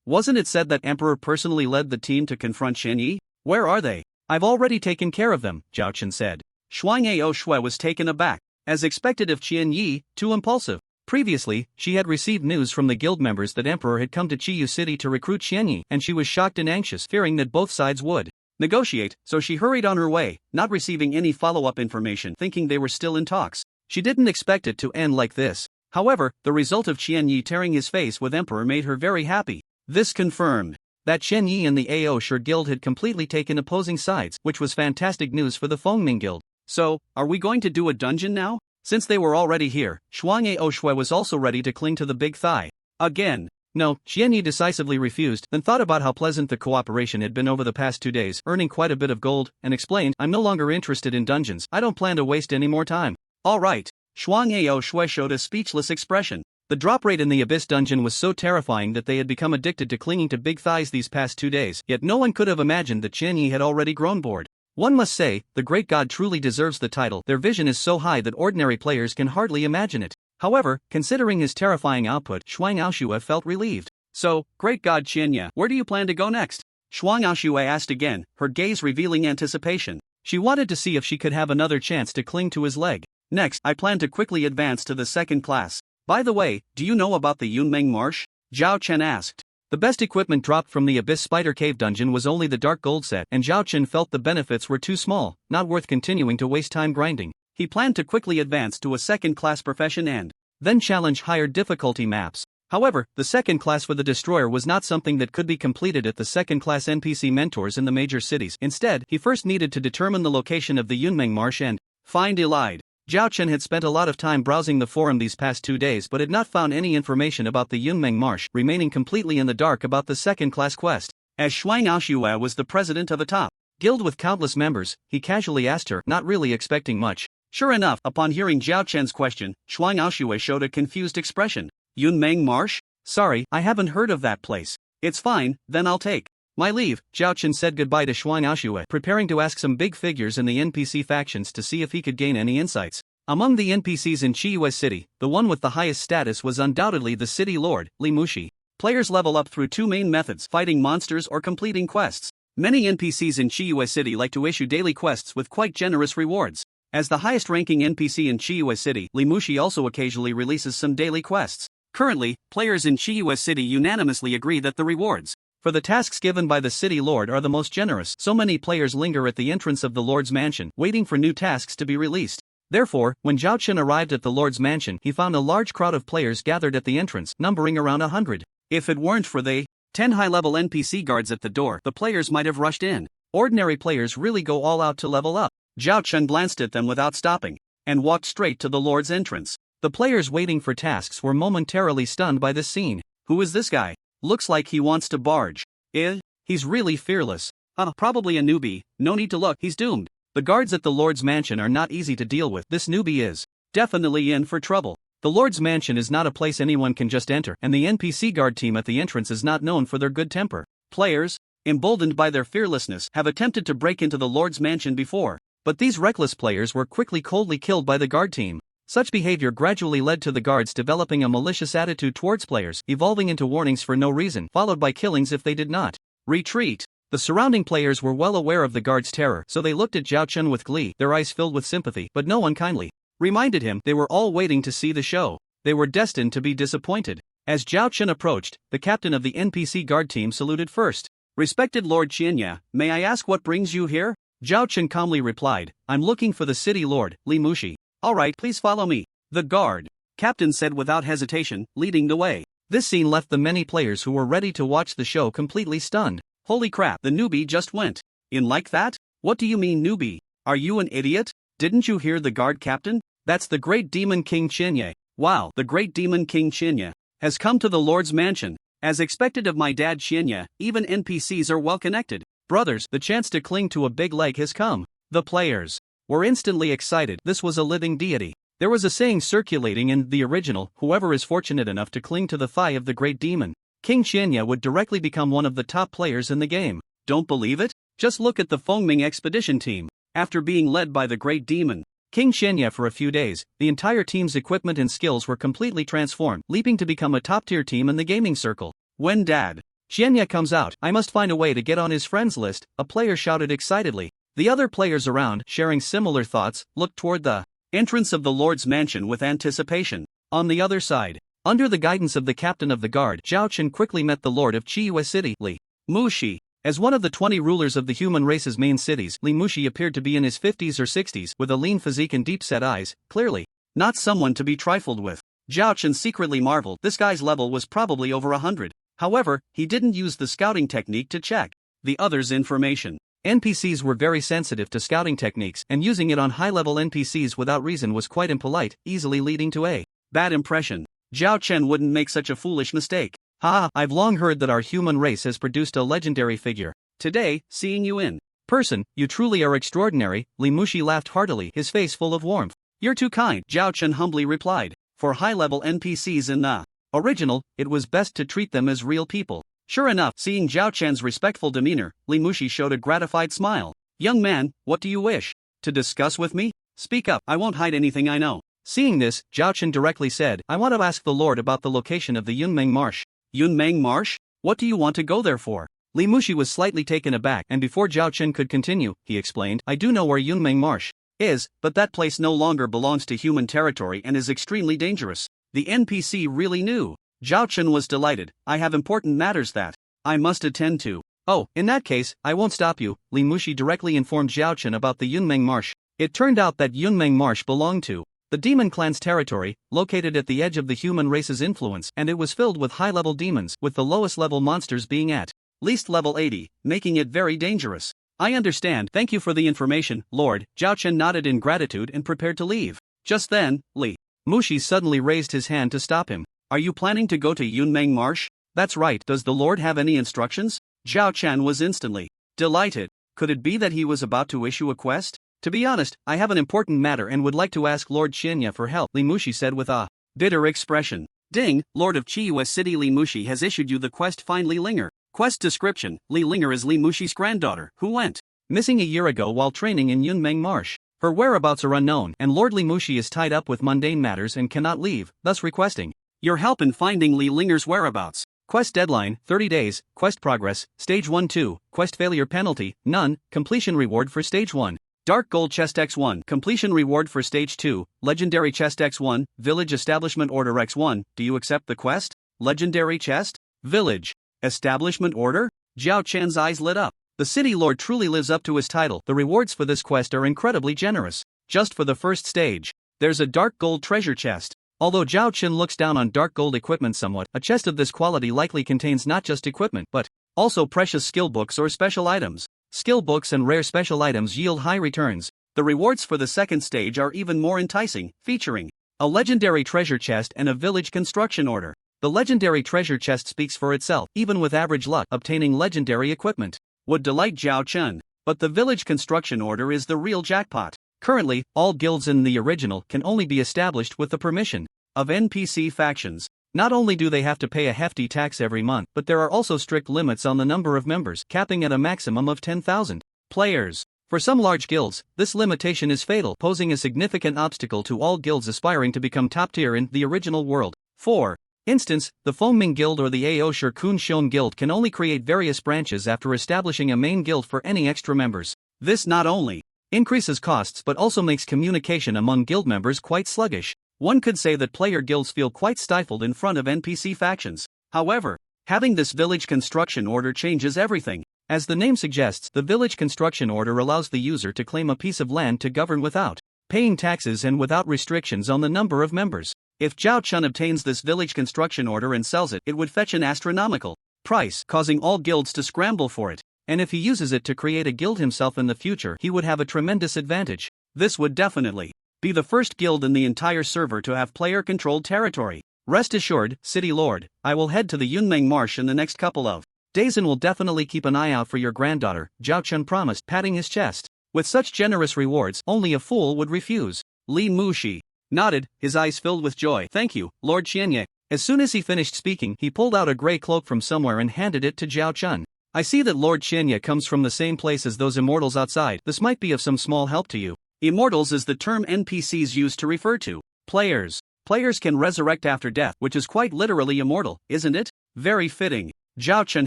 Speaker 2: Wasn't it said that Emperor personally led the team to confront Qian Yi? Where are they? I've already taken care of them, Zhao Chen said. Shuang Ao Shui was taken aback. As expected of Qian Yi, too impulsive. Previously, she had received news from the guild members that Emperor had come to Chiyu City to recruit Qian Yi, and she was shocked and anxious, fearing that both sides would negotiate, so she hurried on her way, not receiving any follow-up information, thinking they were still in talks. She didn't expect it to end like this. However, the result of Qian Yi tearing his face with Emperor made her very happy. This confirmed that Qian Yi and the AO Sure Guild had completely taken opposing sides, which was fantastic news for the Fengming Guild. So, are we going to do a dungeon now? Since they were already here, Shuang Ao Shui was also ready to cling to the big thigh. Again. No, Qian Yi decisively refused, then thought about how pleasant the cooperation had been over the past 2 days, earning quite a bit of gold, and explained, I'm no longer interested in dungeons, I don't plan to waste any more time. Alright. Shuang Ao Shui showed a speechless expression. The drop rate in the Abyss dungeon was so terrifying that they had become addicted to clinging to big thighs these past 2 days, yet no one could have imagined that Qian Yi had already grown bored. One must say, the great god truly deserves the title. Their vision is so high that ordinary players can hardly imagine it. However, considering his terrifying output, Shuang Aoshue felt relieved. So, great god Qian Yi, where do you plan to go next? Shuang Aoshue asked again, her gaze revealing anticipation. She wanted to see if she could have another chance to cling to his leg. Next, I plan to quickly advance to the second class. By the way, do you know about the Yunmeng Marsh? Zhao Chen asked. The best equipment dropped from the Abyss Spider Cave dungeon was only the Dark Gold set, and Zhao Chen felt the benefits were too small, not worth continuing to waste time grinding. He planned to quickly advance to a second-class profession and then challenge higher difficulty maps. However, the second class for the Destroyer was not something that could be completed at the second-class NPC mentors in the major cities. Instead, he first needed to determine the location of the Yunmeng Marsh and find Elide. Zhao Chen had spent a lot of time browsing the forum these past 2 days but had not found any information about the Yunmeng Marsh, remaining completely in the dark about the second-class quest. As Shuang Aoshue was the president of a top guild with countless members, he casually asked her, not really expecting much. Sure enough, upon hearing Zhao Chen's question, Shuang Aoshue showed a confused expression. Yunmeng Marsh? Sorry, I haven't heard of that place. It's fine, then I'll take my leave. Zhao Chen said goodbye to Shuang Aoshue, preparing to ask some big figures in the NPC factions to see if he could gain any insights. Among the NPCs in Chiyue City, the one with the highest status was undoubtedly the city lord, Li Mushi. Players level up through 2 main methods: fighting monsters or completing quests. Many NPCs in Chiyue City like to issue daily quests with quite generous rewards. As the highest-ranking NPC in Chiyue City, Li Mushi also occasionally releases some daily quests. Currently, players in Chiyue City unanimously agree that the rewards for the tasks given by the city lord are the most generous. So many players linger at the entrance of the lord's mansion, waiting for new tasks to be released. Therefore, when Zhao Chen arrived at the lord's mansion, he found a large crowd of players gathered at the entrance, numbering around 100. If it weren't for the 10 high-level NPC guards at the door, the players might have rushed in. Ordinary players really go all out to level up. Zhao Chen glanced at them without stopping. and walked straight to the Lord's entrance. The players waiting for tasks were momentarily stunned by this scene. Who is this guy? Looks like he wants to barge. He's really fearless. Probably a newbie, no need to look, he's doomed. The guards at the Lord's mansion are not easy to deal with. This newbie is definitely in for trouble. The Lord's mansion is not a place anyone can just enter, and the NPC guard team at the entrance is not known for their good temper. Players, emboldened by their fearlessness, have attempted to break into the Lord's mansion before, but these reckless players were quickly coldly killed by the guard team. Such behavior gradually led to the guards developing a malicious attitude towards players, evolving into warnings for no reason, followed by killings if they did not retreat. The surrounding players were well aware of the guards' terror, so they looked at Zhao Chun with glee, their eyes filled with sympathy, but no one kindly reminded him they were all waiting to see the show. They were destined to be disappointed. As Zhao Chun approached, the captain of the NPC guard team saluted first. "Respected Lord Qianya, may I ask what brings you here?" Zhao Chun calmly replied, "I'm looking for the city lord, Li Mushi." "Alright, please follow me," the guard captain said without hesitation, leading the way. This scene left the many players who were ready to watch the show completely stunned. Holy crap, the newbie just went in like that? What do you mean newbie? Are you an idiot? Didn't you hear the guard captain? That's the great demon King Qianya. Wow, the great demon King Qianya has come to the Lord's mansion. As expected of my dad Qianya, even NPCs are well connected. Brothers, the chance to cling to a big leg has come. The players were instantly excited. This was a living deity. There was a saying circulating in the original, whoever is fortunate enough to cling to the thigh of the great demon King Qianya would directly become one of the top players in the game. Don't believe it? Just look at the Fengming expedition team. After being led by the great demon King Qianya for a few days, the entire team's equipment and skills were completely transformed, leaping to become a top-tier team in the gaming circle. When Dad Qianya comes out, I must find a way to get on his friends list, a player shouted excitedly. The other players around, sharing similar thoughts, looked toward the entrance of the Lord's mansion with anticipation. On the other side, under the guidance of the captain of the guard, Zhao Chun quickly met the lord of Chiyue City, Li Mushi. As one of the 20 rulers of the human race's main cities, Li Mushi appeared to be in his 50s or 60s, with a lean physique and deep-set eyes, clearly not someone to be trifled with. Zhao Chun secretly marveled, this guy's level was probably over 100. However, he didn't use the scouting technique to check the others' information. NPCs were very sensitive to scouting techniques, and using it on high-level NPCs without reason was quite impolite, easily leading to a bad impression. Zhao Chen wouldn't make such a foolish mistake. I've long heard that our human race has produced a legendary figure. Today, seeing you in person, you truly are extraordinary. Li Mushi laughed heartily, his face full of warmth. You're too kind, Zhao Chen humbly replied. For high-level NPCs in the original, it was best to treat them as real people. Sure enough, seeing Zhao Chen's respectful demeanor, Li Mushi showed a gratified smile. Young man, what do you wish to discuss with me? Speak up, I won't hide anything I know. Seeing this, Zhao Chen directly said, I want to ask the Lord about the location of the Yunmeng Marsh. Yunmeng Marsh? What do you want to go there for? Li Mushi was slightly taken aback, and before Zhao Chen could continue, he explained, I do know where Yunmeng Marsh is, but that place no longer belongs to human territory and is extremely dangerous. The NPC really knew. Zhao Chen was delighted. I have important matters that I must attend to. Oh, in that case, I won't stop you. Li Mushi directly informed Zhao Chen about the Yunmeng Marsh. It turned out that Yunmeng Marsh belonged to the Demon Clan's territory, located at the edge of the human race's influence, and it was filled with high-level demons, with the lowest-level monsters being at least level 80, making it very dangerous. I understand. Thank you for the information, Lord. Zhao Chen nodded in gratitude and prepared to leave. Just then, Li Mushi suddenly raised his hand to stop him. Are you planning to go to Yunmeng Marsh? That's right. Does the Lord have any instructions? Zhao Chen was instantly delighted. Could it be that he was about to issue a quest? To be honest, I have an important matter and would like to ask Lord Qianya for help, Li Mushi said with a bitter expression. Ding, Lord of Chiyue City Li Mushi has issued you the quest Find Li Linger. Quest description, Li Linger is Li Mushi's granddaughter, who went missing a year ago while training in Yunmeng Marsh. Her whereabouts are unknown, and Lord Li Mushi is tied up with mundane matters and cannot leave, thus requesting your help in finding Li Linger's whereabouts. Quest deadline, 30 days, quest progress, stage 1-2, quest failure penalty, none, completion reward for stage 1. Dark Gold Chest X1, completion reward for stage 2, Legendary Chest X1, Village Establishment Order X1, do you accept the quest? Legendary Chest? Village Establishment Order? Zhao Chen's eyes lit up. The City Lord truly lives up to his title. The rewards for this quest are incredibly generous. Just for the first stage, there's a Dark Gold Treasure Chest. Although Zhao Chen looks down on Dark Gold equipment somewhat, a chest of this quality likely contains not just equipment but also precious skill books or special items. Skill books and rare special items yield high returns. The rewards for the second stage are even more enticing, featuring a legendary treasure chest and a village construction order. The legendary treasure chest speaks for itself. Even with average luck, obtaining legendary equipment would delight Zhao Chun. But the village construction order is the real jackpot. Currently, all guilds in the original can only be established with the permission of NPC factions. Not only do they have to pay a hefty tax every month, but there are also strict limits on the number of members, capping at a maximum of 10,000 players. For some large guilds, this limitation is fatal, posing a significant obstacle to all guilds aspiring to become top tier in the original world. For instance, the Fengming Guild or the Ao Shirkun Shon Guild can only create various branches after establishing a main guild for any extra members. This not only increases costs but also makes communication among guild members quite sluggish. One could say that player guilds feel quite stifled in front of NPC factions. However, having this village construction order changes everything. As the name suggests, the village construction order allows the user to claim a piece of land to govern without paying taxes and without restrictions on the number of members. If Zhao Chun obtains this village construction order and sells it, it would fetch an astronomical price, causing all guilds to scramble for it. And if he uses it to create a guild himself in the future, he would have a tremendous advantage. This would definitely be the first guild in the entire server to have player-controlled territory. Rest assured, City Lord, I will head to the Yunmeng Marsh in the next couple of days and will definitely keep an eye out for your granddaughter, Zhao Chun promised, patting his chest. With such generous rewards, only a fool would refuse. Li Mushi nodded, his eyes filled with joy. Thank you, Lord Qianye. As soon as he finished speaking, he pulled out a gray cloak from somewhere and handed it to Zhao Chun. I see that Lord Qianye comes from the same place as those immortals outside. This might be of some small help to you. Immortals is the term NPCs use to refer to players. Players can resurrect after death, which is quite literally immortal, isn't it? Very fitting. Zhao Chun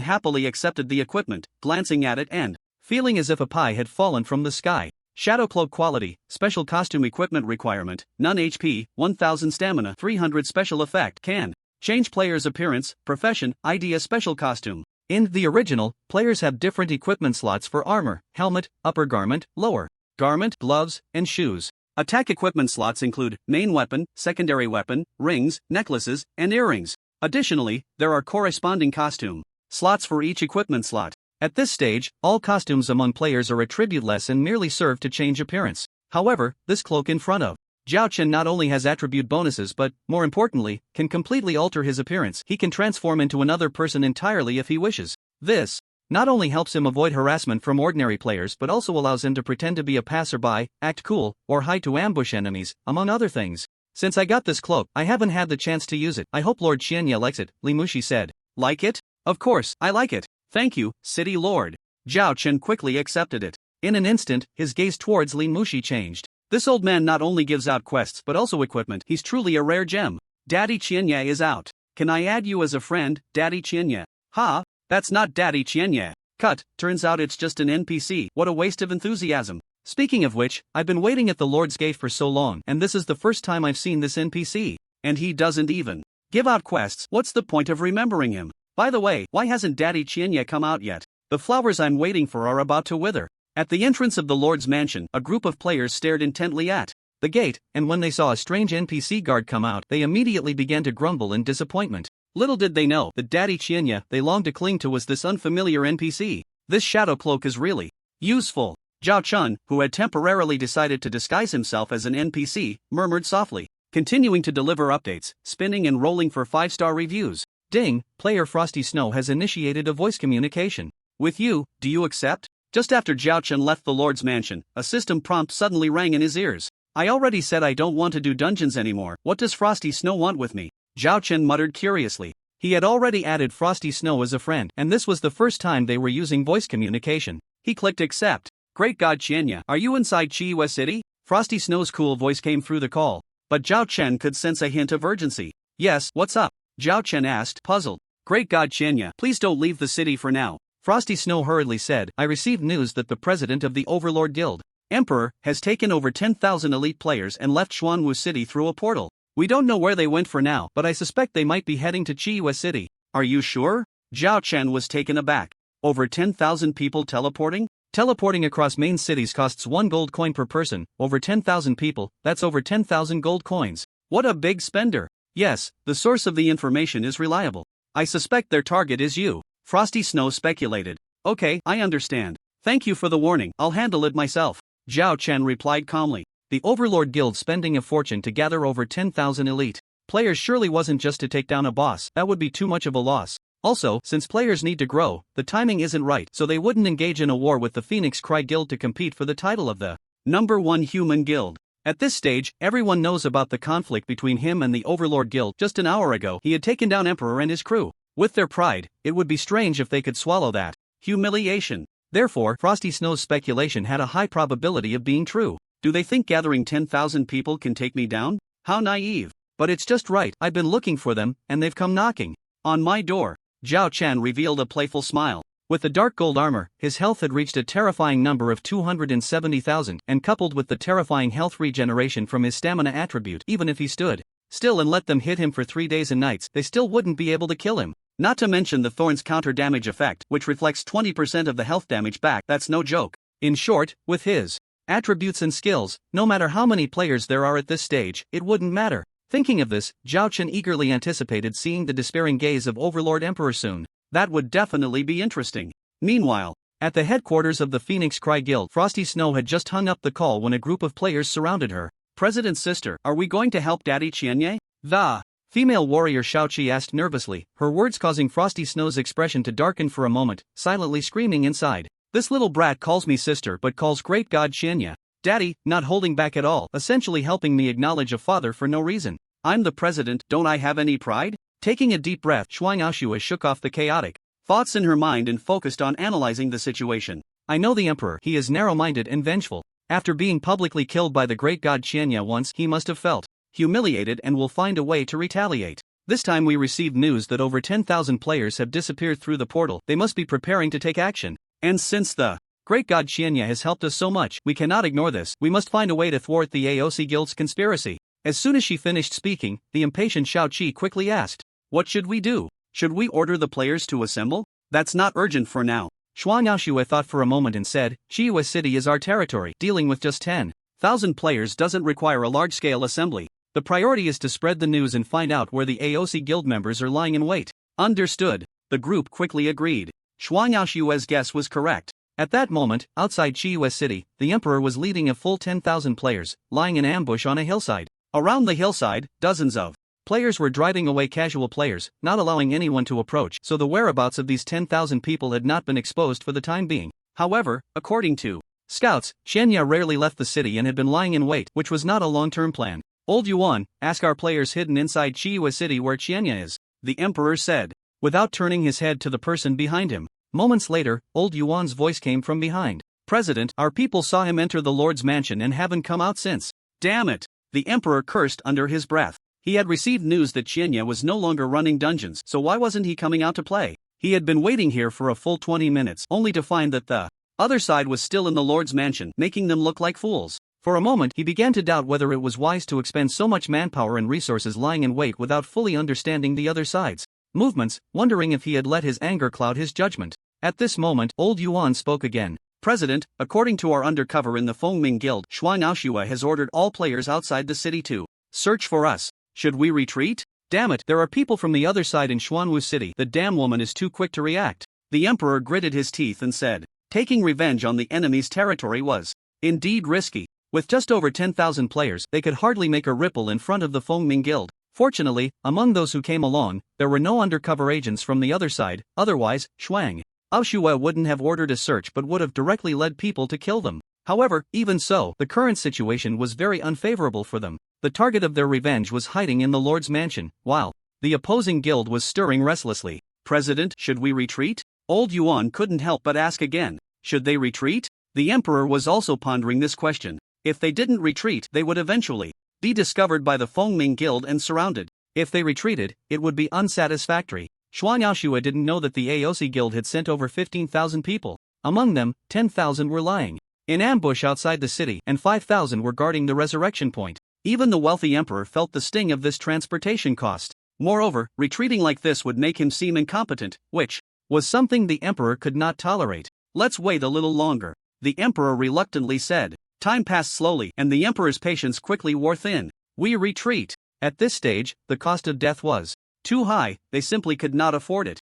Speaker 2: happily accepted the equipment, glancing at it and feeling as if a pie had fallen from the sky. Shadow cloak quality, special costume equipment requirement, none HP, 1000 stamina, 300 special effect, can change player's appearance, profession, idea special costume. In the original, players have different equipment slots for armor, helmet, upper garment, lower garment, gloves, and shoes. Attack equipment slots include main weapon, secondary weapon, rings, necklaces, and earrings. Additionally, there are corresponding costume slots for each equipment slot. At this stage, all costumes among players are attributeless and merely serve to change appearance. However, this cloak in front of Zhao Chun not only has attribute bonuses but, more importantly, can completely alter his appearance. He can transform into another person entirely if he wishes. This not only helps him avoid harassment from ordinary players but also allows him to pretend to be a passerby, act cool, or hide to ambush enemies, among other things. Since I got this cloak, I haven't had the chance to use it. I hope Lord Qianye likes it, Li Mushi said. Like it? Of course, I like it. Thank you, City Lord. Zhao Chun quickly accepted it. In an instant, his gaze towards Li Mushi changed. This old man not only gives out quests but also equipment. He's truly a rare gem. Daddy Qianye is out. Can I add you as a friend, Daddy Qianye? Ha? That's not Daddy Qianye. Cut, turns out it's just an NPC. What a waste of enthusiasm. Speaking of which, I've been waiting at the Lord's Gate for so long, and this is the first time I've seen this NPC. And he doesn't even give out quests. What's the point of remembering him? By the way, why hasn't Daddy Qianye come out yet? The flowers I'm waiting for are about to wither. At the entrance of the Lord's mansion, a group of players stared intently at the gate, and when they saw a strange NPC guard come out, they immediately began to grumble in disappointment. Little did they know that Daddy Qianye they longed to cling to was this unfamiliar NPC. This shadow cloak is really useful. Zhao Chun, who had temporarily decided to disguise himself as an NPC, murmured softly, continuing to deliver updates, spinning and rolling for 5-star reviews. Ding, player Frosty Snow has initiated a voice communication with you, do you accept? Just after Zhao Chun left the Lord's mansion, a system prompt suddenly rang in his ears. I already said I don't want to do dungeons anymore. What does Frosty Snow want with me? Zhao Chun muttered curiously. He had already added Frosty Snow as a friend, and this was the first time they were using voice communication. He clicked accept. Great God Qianye, are you inside Chiiwa City? Frosty Snow's cool voice came through the call. But Zhao Chun could sense a hint of urgency. Yes, what's up? Zhao Chun asked, puzzled. Great God Qianye, please don't leave the city for now. Frosty Snow hurriedly said, I received news that the president of the Overlord Guild, Emperor, has taken over 10,000 elite players and left Xuanwu City through a portal. We don't know where they went for now, but I suspect they might be heading to Chiiwa City. Are you sure? Zhao Chun was taken aback. Over 10,000 people teleporting? Teleporting across main cities costs 1 gold coin per person. Over 10,000 people, that's over 10,000 gold coins. What a big spender. Yes, the source of the information is reliable. I suspect their target is you. Frosty Snow speculated. Okay, I understand. Thank you for the warning, I'll handle it myself. Zhao Chen replied calmly. The Overlord Guild spending a fortune to gather over 10,000 elite players surely wasn't just to take down a boss, that would be too much of a loss. Also, since players need to grow, the timing isn't right, so they wouldn't engage in a war with the Phoenix Cry Guild to compete for the title of the #1 human guild. At this stage, everyone knows about the conflict between him and the Overlord Guild. Just an hour ago, he had taken down Emperor and his crew. With their pride, it would be strange if they could swallow that humiliation. Therefore, Frosty Snow's speculation had a high probability of being true. Do they think gathering 10,000 people can take me down? How naive. But it's just right, I've been looking for them, and they've come knocking on my door. Zhao Chen revealed a playful smile. With the dark gold armor, his health had reached a terrifying number of 270,000, and coupled with the terrifying health regeneration from his stamina attribute, even if he stood still and let them hit him for 3 days and nights, they still wouldn't be able to kill him. Not to mention the Thorn's counter damage effect, which reflects 20% of the health damage back. That's no joke. In short, with his attributes and skills, no matter how many players there are at this stage, it wouldn't matter. Thinking of this, Zhao Chen eagerly anticipated seeing the despairing gaze of Overlord Emperor soon. That would definitely be interesting. Meanwhile, at the headquarters of the Phoenix Cry Guild, Frosty Snow had just hung up the call when a group of players surrounded her. President's sister, are we going to help Daddy Qianye? The female warrior Xiaoqi asked nervously, her words causing Frosty Snow's expression to darken for a moment, silently screaming inside. This little brat calls me sister but calls great god Qianye Daddy, not holding back at all, essentially helping me acknowledge a father for no reason. I'm the president, don't I have any pride? Taking a deep breath, Xuanyaoxua shook off the chaotic thoughts in her mind and focused on analyzing the situation. I know the emperor, he is narrow-minded and vengeful. After being publicly killed by the great god Qianye once, he must have felt humiliated and will find a way to retaliate. This time we received news that over 10,000 players have disappeared through the portal. They must be preparing to take action. And since the great god Qianye has helped us so much, we cannot ignore this. We must find a way to thwart the AOC Guild's conspiracy. As soon as she finished speaking, the impatient Xiaoqi quickly asked, what should we do? Should we order the players to assemble? That's not urgent for now. Xuanyaoxua thought for a moment and said, Chihuahua City is our territory. Dealing with just 10,000 players doesn't require a large-scale assembly. The priority is to spread the news and find out where the AOC Guild members are lying in wait. Understood. The group quickly agreed. Xuanyaoxua's guess was correct. At that moment, outside Chihuahua City, the emperor was leading a full 10,000 players, lying in ambush on a hillside. Around the hillside, dozens of players were driving away casual players, not allowing anyone to approach, so the whereabouts of these 10,000 people had not been exposed for the time being. However, according to scouts, Qianye rarely left the city and had been lying in wait, which was not a long-term plan. Old Yuan, ask our players hidden inside Chihuahua City where Qianye is, the emperor said, without turning his head to the person behind him. Moments later, Old Yuan's voice came from behind. President, our people saw him enter the Lord's mansion and haven't come out since. Damn it! The emperor cursed under his breath. He had received news that Qianye was no longer running dungeons, so why wasn't he coming out to play? He had been waiting here for a full 20 minutes, only to find that the other side was still in the Lord's mansion, making them look like fools. For a moment he began to doubt whether it was wise to expend so much manpower and resources lying in wait without fully understanding the other side's movements, wondering if he had let his anger cloud his judgment. At this moment, Old Yuan spoke again. President, according to our undercover in the Fengming Guild, Xuanyaoxua has ordered all players outside the city to search for us. Should we retreat? Damn it, there are people from the other side in Xuanwu City. The damn woman is too quick to react. The emperor gritted his teeth and said, taking revenge on the enemy's territory was indeed risky. With just over 10,000 players, they could hardly make a ripple in front of the Fengming Guild. Fortunately, among those who came along, there were no undercover agents from the other side, otherwise, Xuanyaoxua wouldn't have ordered a search but would have directly led people to kill them. However, even so, the current situation was very unfavorable for them. The target of their revenge was hiding in the Lord's mansion, while the opposing guild was stirring restlessly. President, should we retreat? Old Yuan couldn't help but ask again. Should they retreat? The emperor was also pondering this question. If they didn't retreat, they would eventually be discovered by the Fengming Guild and surrounded. If they retreated, it would be unsatisfactory. Xuanyaoxua didn't know that the AOC Guild had sent over 15,000 people. Among them, 10,000 were lying in ambush outside the city, and 5,000 were guarding the resurrection point. Even the wealthy emperor felt the sting of this transportation cost. Moreover, retreating like this would make him seem incompetent, which was something the emperor could not tolerate. Let's wait a little longer, the emperor reluctantly said. Time passed slowly, and the emperor's patience quickly wore thin. We retreat. At this stage, the cost of death was too high, they simply could not afford it.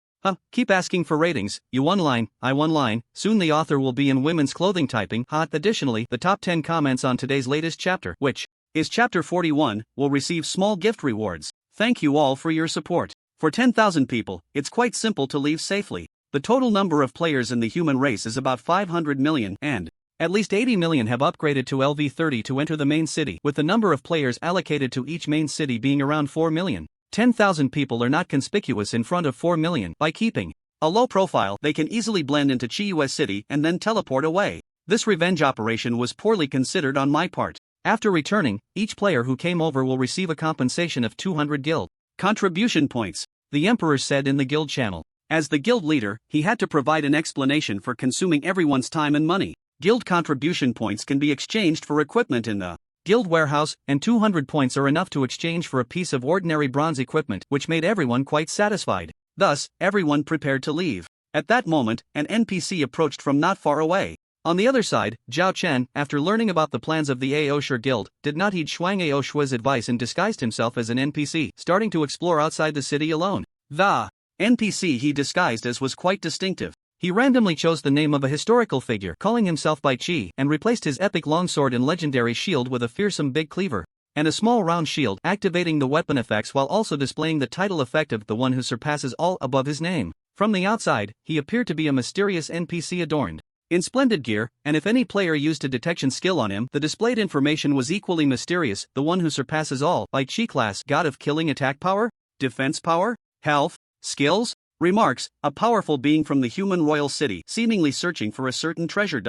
Speaker 2: Keep asking for ratings, you one line, I one line, soon the author will be in women's clothing typing. Additionally, the top 10 comments on today's latest chapter, which is chapter 41, will receive small gift rewards. Thank you all for your support. For 10,000 people, it's quite simple to leave safely. The total number of players in the human race is about 500 million, and at least 80 million have upgraded to LV30 to enter the main city, with the number of players allocated to each main city being around 4 million. 10,000 people are not conspicuous in front of 4 million. By keeping a low profile, they can easily blend into Chihuahua City and then teleport away. This revenge operation was poorly considered on my part. After returning, each player who came over will receive a compensation of 200 guild contribution points, the Emperor said in the guild channel. As the guild leader, he had to provide an explanation for consuming everyone's time and money. Guild contribution points can be exchanged for equipment in the guild warehouse, and 200 points are enough to exchange for a piece of ordinary bronze equipment, which made everyone quite satisfied. Thus, everyone prepared to leave. At that moment, an NPC approached from not far away. On the other side, Zhao Chen, after learning about the plans of the Aosher Guild, did not heed Shuang Aoshua's advice and disguised himself as an NPC, starting to explore outside the city alone. The NPC he disguised as was quite distinctive. He randomly chose the name of a historical figure, calling himself Bai Qi, and replaced his epic longsword and legendary shield with a fearsome big cleaver and a small round shield, activating the weapon effects while also displaying the title effect of the one who surpasses all above his name. From the outside, he appeared to be a mysterious NPC adorned in splendid gear, and if any player used a detection skill on him, the displayed information was equally mysterious. The one who surpasses all, Bai Qi class, god of killing, attack power, defense power, health, skills. Remarks, a powerful being from the human royal city, seemingly searching for a certain treasure.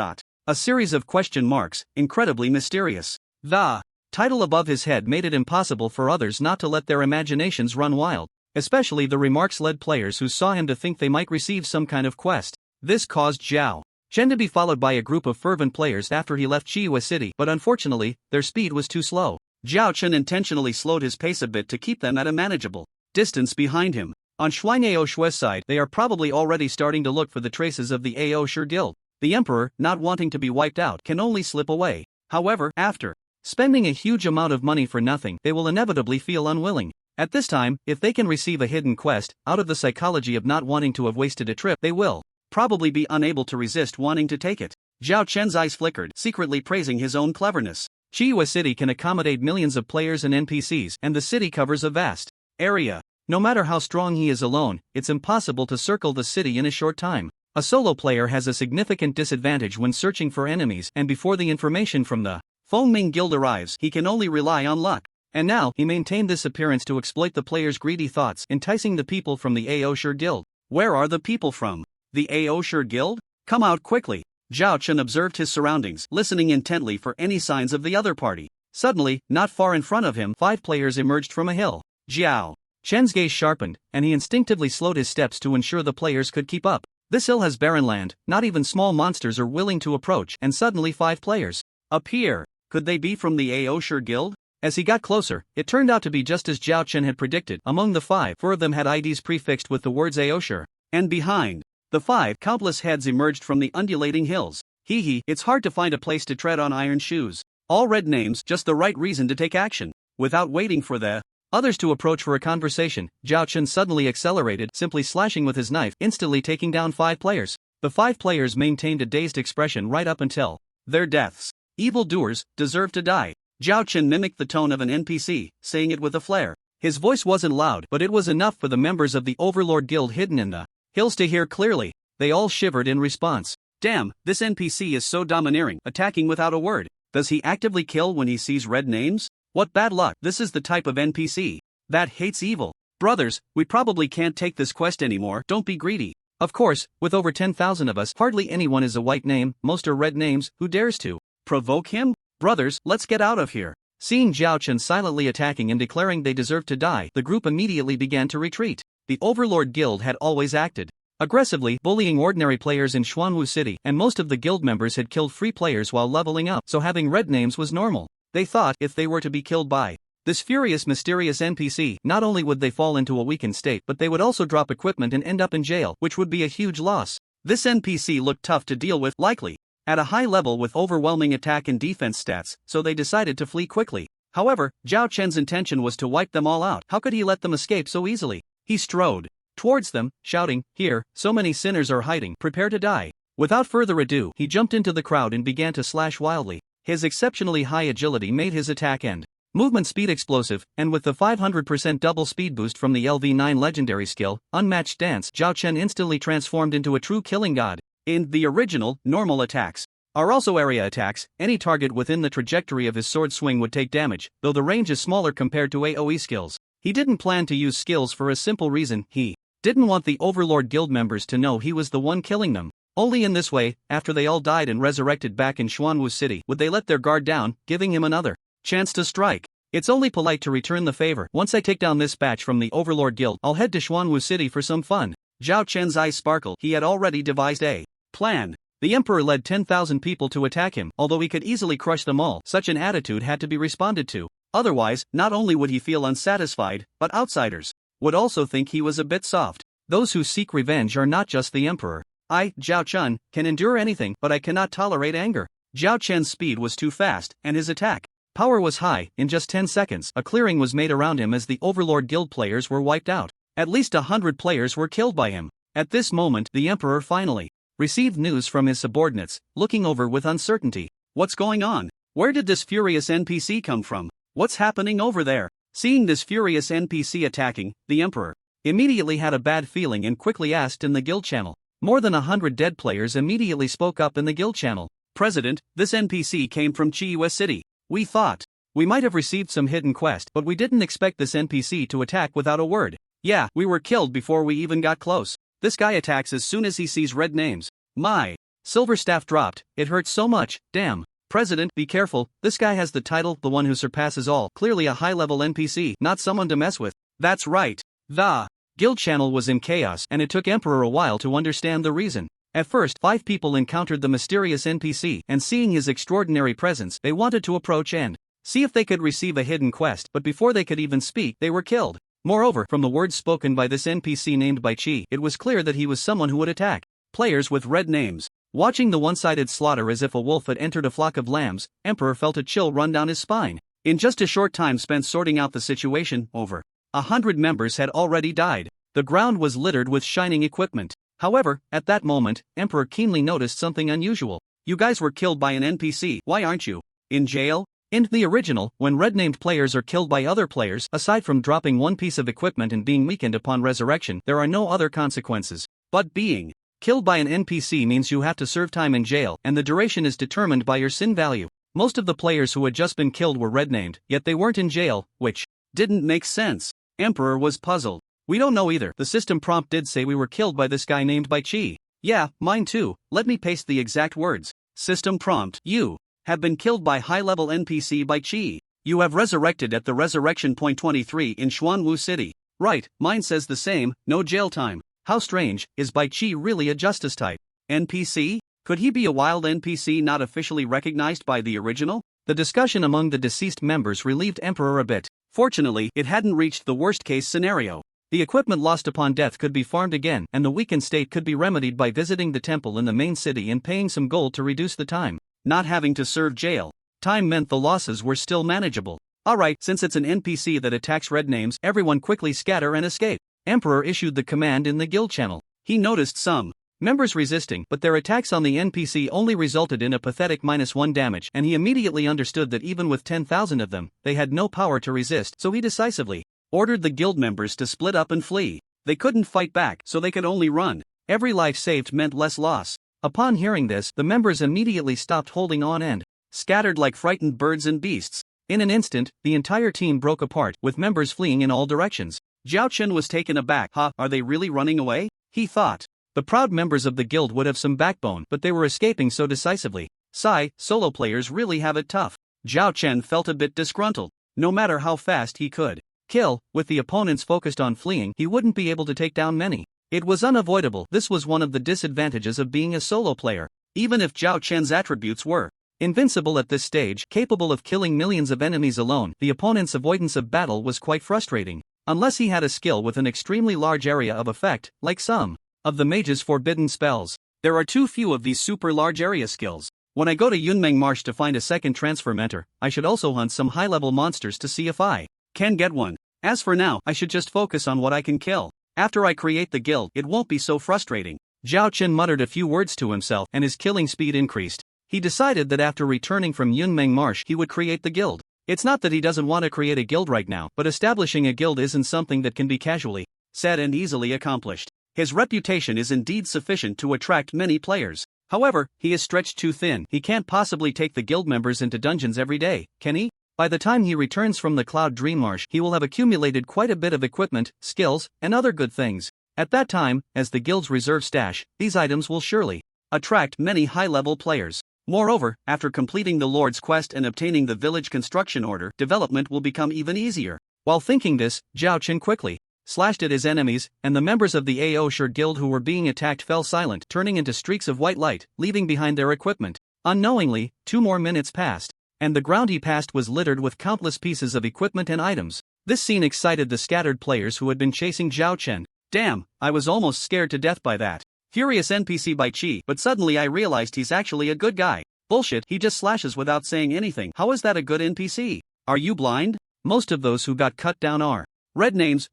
Speaker 2: A series of question marks, incredibly mysterious. The title above his head made it impossible for others not to let their imaginations run wild, especially the remarks led players who saw him to think they might receive some kind of quest. This caused Zhao Chen to be followed by a group of fervent players after he left Chihuahua City, but unfortunately, their speed was too slow. Zhao Chen intentionally slowed his pace a bit to keep them at a manageable distance behind him. On Shuang Aoshua's side, they are probably already starting to look for the traces of the Aosher Guild. The Emperor, not wanting to be wiped out, can only slip away. However, after spending a huge amount of money for nothing, they will inevitably feel unwilling. At this time, if they can receive a hidden quest, out of the psychology of not wanting to have wasted a trip, they will probably be unable to resist wanting to take it. Zhao Chen's eyes flickered, secretly praising his own cleverness. Chihuahua City can accommodate millions of players and NPCs, and the city covers a vast area. No matter how strong he is alone, it's impossible to circle the city in a short time. A solo player has a significant disadvantage when searching for enemies, and before the information from the Fengming Guild arrives, he can only rely on luck. And now, he maintained this appearance to exploit the player's greedy thoughts, enticing the people from the Aosher Guild. Where are the people from? The Aosher Guild? Come out quickly. Zhao Chen observed his surroundings, listening intently for any signs of the other party. Suddenly, not far in front of him, 5 players emerged from a hill. Zhao Chen's gaze sharpened, and he instinctively slowed his steps to ensure the players could keep up. This hill has barren land, not even small monsters are willing to approach, and suddenly 5 players appear. Could they be from the Aosher Guild? As he got closer, it turned out to be just as Zhao Chen had predicted. Among the 5, 4 of them had IDs prefixed with the words Aosher. And behind the 5, countless heads emerged from the undulating hills. It's hard to find a place to tread on iron shoes. All red names, just the right reason to take action. Without waiting for the others to approach for a conversation, Zhao Chen suddenly accelerated, simply slashing with his knife, instantly taking down 5 players. The 5 players maintained a dazed expression right up until their deaths. Evildoers deserve to die. Zhao Chen mimicked the tone of an NPC, saying it with a flair. His voice wasn't loud, but it was enough for the members of the Overlord Guild hidden in the hills to hear clearly. They all shivered in response. Damn, this NPC is so domineering, attacking without a word. Does he actively kill when he sees red names? What bad luck. This is the type of NPC that hates evil. Brothers, we probably can't take this quest anymore, don't be greedy. Of course, with over 10,000 of us, hardly anyone is a white name, most are red names. Who dares to provoke him? Brothers, let's get out of here. Seeing Zhao Chen silently attacking and declaring they deserved to die, the group immediately began to retreat. The Overlord Guild had always acted aggressively, bullying ordinary players in Xuanwu City, and most of the guild members had killed free players while leveling up, so having red names was normal. They thought, if they were to be killed by this furious mysterious NPC, not only would they fall into a weakened state, but they would also drop equipment and end up in jail, which would be a huge loss. This NPC looked tough to deal with, likely at a high level with overwhelming attack and defense stats, so they decided to flee quickly. However, Zhao Chen's intention was to wipe them all out. How could he let them escape so easily? He strode
Speaker 1: towards them, shouting, "Here, so many sinners are hiding, prepare to die." Without further ado, he jumped into the crowd and began to slash wildly. His exceptionally high agility made his attack and movement speed explosive, and with the 500% double speed boost from the LV9 legendary skill, Unmatched Dance, Zhao Chen instantly transformed into a true killing god. In the original, normal attacks are also area attacks. Any target within the trajectory of his sword swing would take damage, though the range is smaller compared to AoE skills. He didn't plan to use skills for a simple reason: he didn't want the Overlord Guild members to know he was the one killing them. Only in this way, after they all died and resurrected back in Xuanwu City, would they let their guard down, giving him another chance to strike. It's only polite to return the favor. Once I take down this batch from the Overlord Guild, I'll head to Xuanwu City for some fun. Zhao Chen's eyes sparkled. He had already devised a plan. The Emperor led 10,000 people to attack him. Although he could easily crush them all, such an attitude had to be responded to. Otherwise, not only would he feel unsatisfied, but outsiders would also think he was a bit soft. Those who seek revenge are not just the Emperor. I, Zhao Chen, can endure anything, but I cannot tolerate anger. Zhao Chen's speed was too fast, and his attack power was high. In just 10 seconds, a clearing was made around him as the Overlord Guild players were wiped out. At least 100 players were killed by him. At this moment, the Emperor finally received news from his subordinates, looking over with uncertainty. What's going on? Where did this furious NPC come from? What's happening over there? Seeing this furious NPC attacking, the Emperor immediately had a bad feeling and quickly asked in the guild channel. More than 100 dead players immediately spoke up in the guild channel. President, this NPC came from Chiiwa City. We thought we might have received some hidden quest, but we didn't expect this NPC to attack without a word. Yeah, we were killed before we even got close. This guy attacks as soon as he sees red names. My silver staff dropped, it hurts so much, damn. President, be careful, this guy has the title, the one who surpasses all, clearly a high-level NPC, not someone to mess with. That's right. The guild channel was in chaos, and it took Emperor a while to understand the reason. At first, 5 people encountered the mysterious NPC, and seeing his extraordinary presence, they wanted to approach and see if they could receive a hidden quest, but before they could even speak, they were killed. Moreover, from the words spoken by this NPC named Bai Chi, it was clear that he was someone who would attack players with red names. Watching the one-sided slaughter as if a wolf had entered a flock of lambs, Emperor felt a chill run down his spine. In just a short time spent sorting out the situation, over 100 members had already died. The ground was littered with shining equipment. However, at that moment, Emperor keenly noticed something unusual. You guys were killed by an NPC, why aren't you in jail? In the original, when red-named players are killed by other players, aside from dropping one piece of equipment and being weakened upon resurrection, there are no other consequences. But being killed by an NPC means you have to serve time in jail, and the duration is determined by your sin value. Most of the players who had just been killed were red-named, yet they weren't in jail, which didn't make sense. Emperor was puzzled. We don't know either. The system prompt did say we were killed by this guy named Bai Chi. Yeah, mine too. Let me paste the exact words. System prompt: you have been killed by high-level NPC Bai Chi. You have resurrected at the resurrection point 23 in Xuanwu City. Right, mine says the same, no jail time. How strange, is Bai Chi really a justice type NPC? Could he be a wild NPC not officially recognized by the original? The discussion among the deceased members relieved Emperor a bit. Fortunately, it hadn't reached the worst-case scenario. The equipment lost upon death could be farmed again, and the weakened state could be remedied by visiting the temple in the main city and paying some gold to reduce the time. Not having to serve jail time meant the losses were still manageable. Alright, since it's an NPC that attacks red names, everyone quickly scatter and escape. Emperor issued the command in the guild channel. He noticed some members resisting, but their attacks on the NPC only resulted in a pathetic -1 damage, and he immediately understood that even with 10,000 of them, they had no power to resist, so he decisively ordered the guild members to split up and flee. They couldn't fight back, so they could only run. Every life saved meant less loss. Upon hearing this, the members immediately stopped holding on and scattered like frightened birds and beasts. In an instant, the entire team broke apart, with members fleeing in all directions. Zhao Chen was taken aback. Are they really running away? He thought. The proud members of the guild would have some backbone, but they were escaping so decisively. Sigh, solo players really have it tough. Zhao Chen felt a bit disgruntled. No matter how fast he could kill, with the opponents focused on fleeing, he wouldn't be able to take down many. It was unavoidable. This was one of the disadvantages of being a solo player. Even if Zhao Chen's attributes were invincible at this stage, capable of killing millions of enemies alone, the opponent's avoidance of battle was quite frustrating. Unless he had a skill with an extremely large area of effect, like some of the mage's forbidden spells. There are too few of these super large area skills. When I go to Yunmeng Marsh to find a second transfer mentor, I should also hunt some high-level monsters to see if I can get one. As for now, I should just focus on what I can kill.
Speaker 2: After I create the guild, it won't be so frustrating. Zhao Chen muttered a few words to himself and his killing speed increased. He decided that after returning from Yunmeng Marsh he would create the guild. It's not that he doesn't want to create a guild right now, but establishing a guild isn't something that can be casually said and easily accomplished. His reputation is indeed sufficient to attract many players. However, he is stretched too thin. He can't possibly take the guild members into dungeons every day, can he? By the time he returns from the Cloud Dream Marsh, he will have accumulated quite a bit of equipment, skills, and other good things. At that time, as the guild's reserve stash, these items will surely attract many high-level players. Moreover, after completing the Lord's quest and obtaining the village construction order, development will become even easier. While thinking this, Zhao Chen quickly slashed at his enemies, and the members of the Aosher guild who were being attacked fell silent, turning into streaks of white light, leaving behind their equipment. Unknowingly, 2 more minutes passed, and the ground he passed was littered with countless pieces of equipment and items. This scene excited the scattered players who had been chasing Zhao Chen. Damn, I was almost scared to death by that. Furious NPC by Chi, but suddenly I realized he's actually a good guy. Bullshit, he just slashes without saying anything. How is that a good NPC? Are you blind? Most of those who got cut down are red names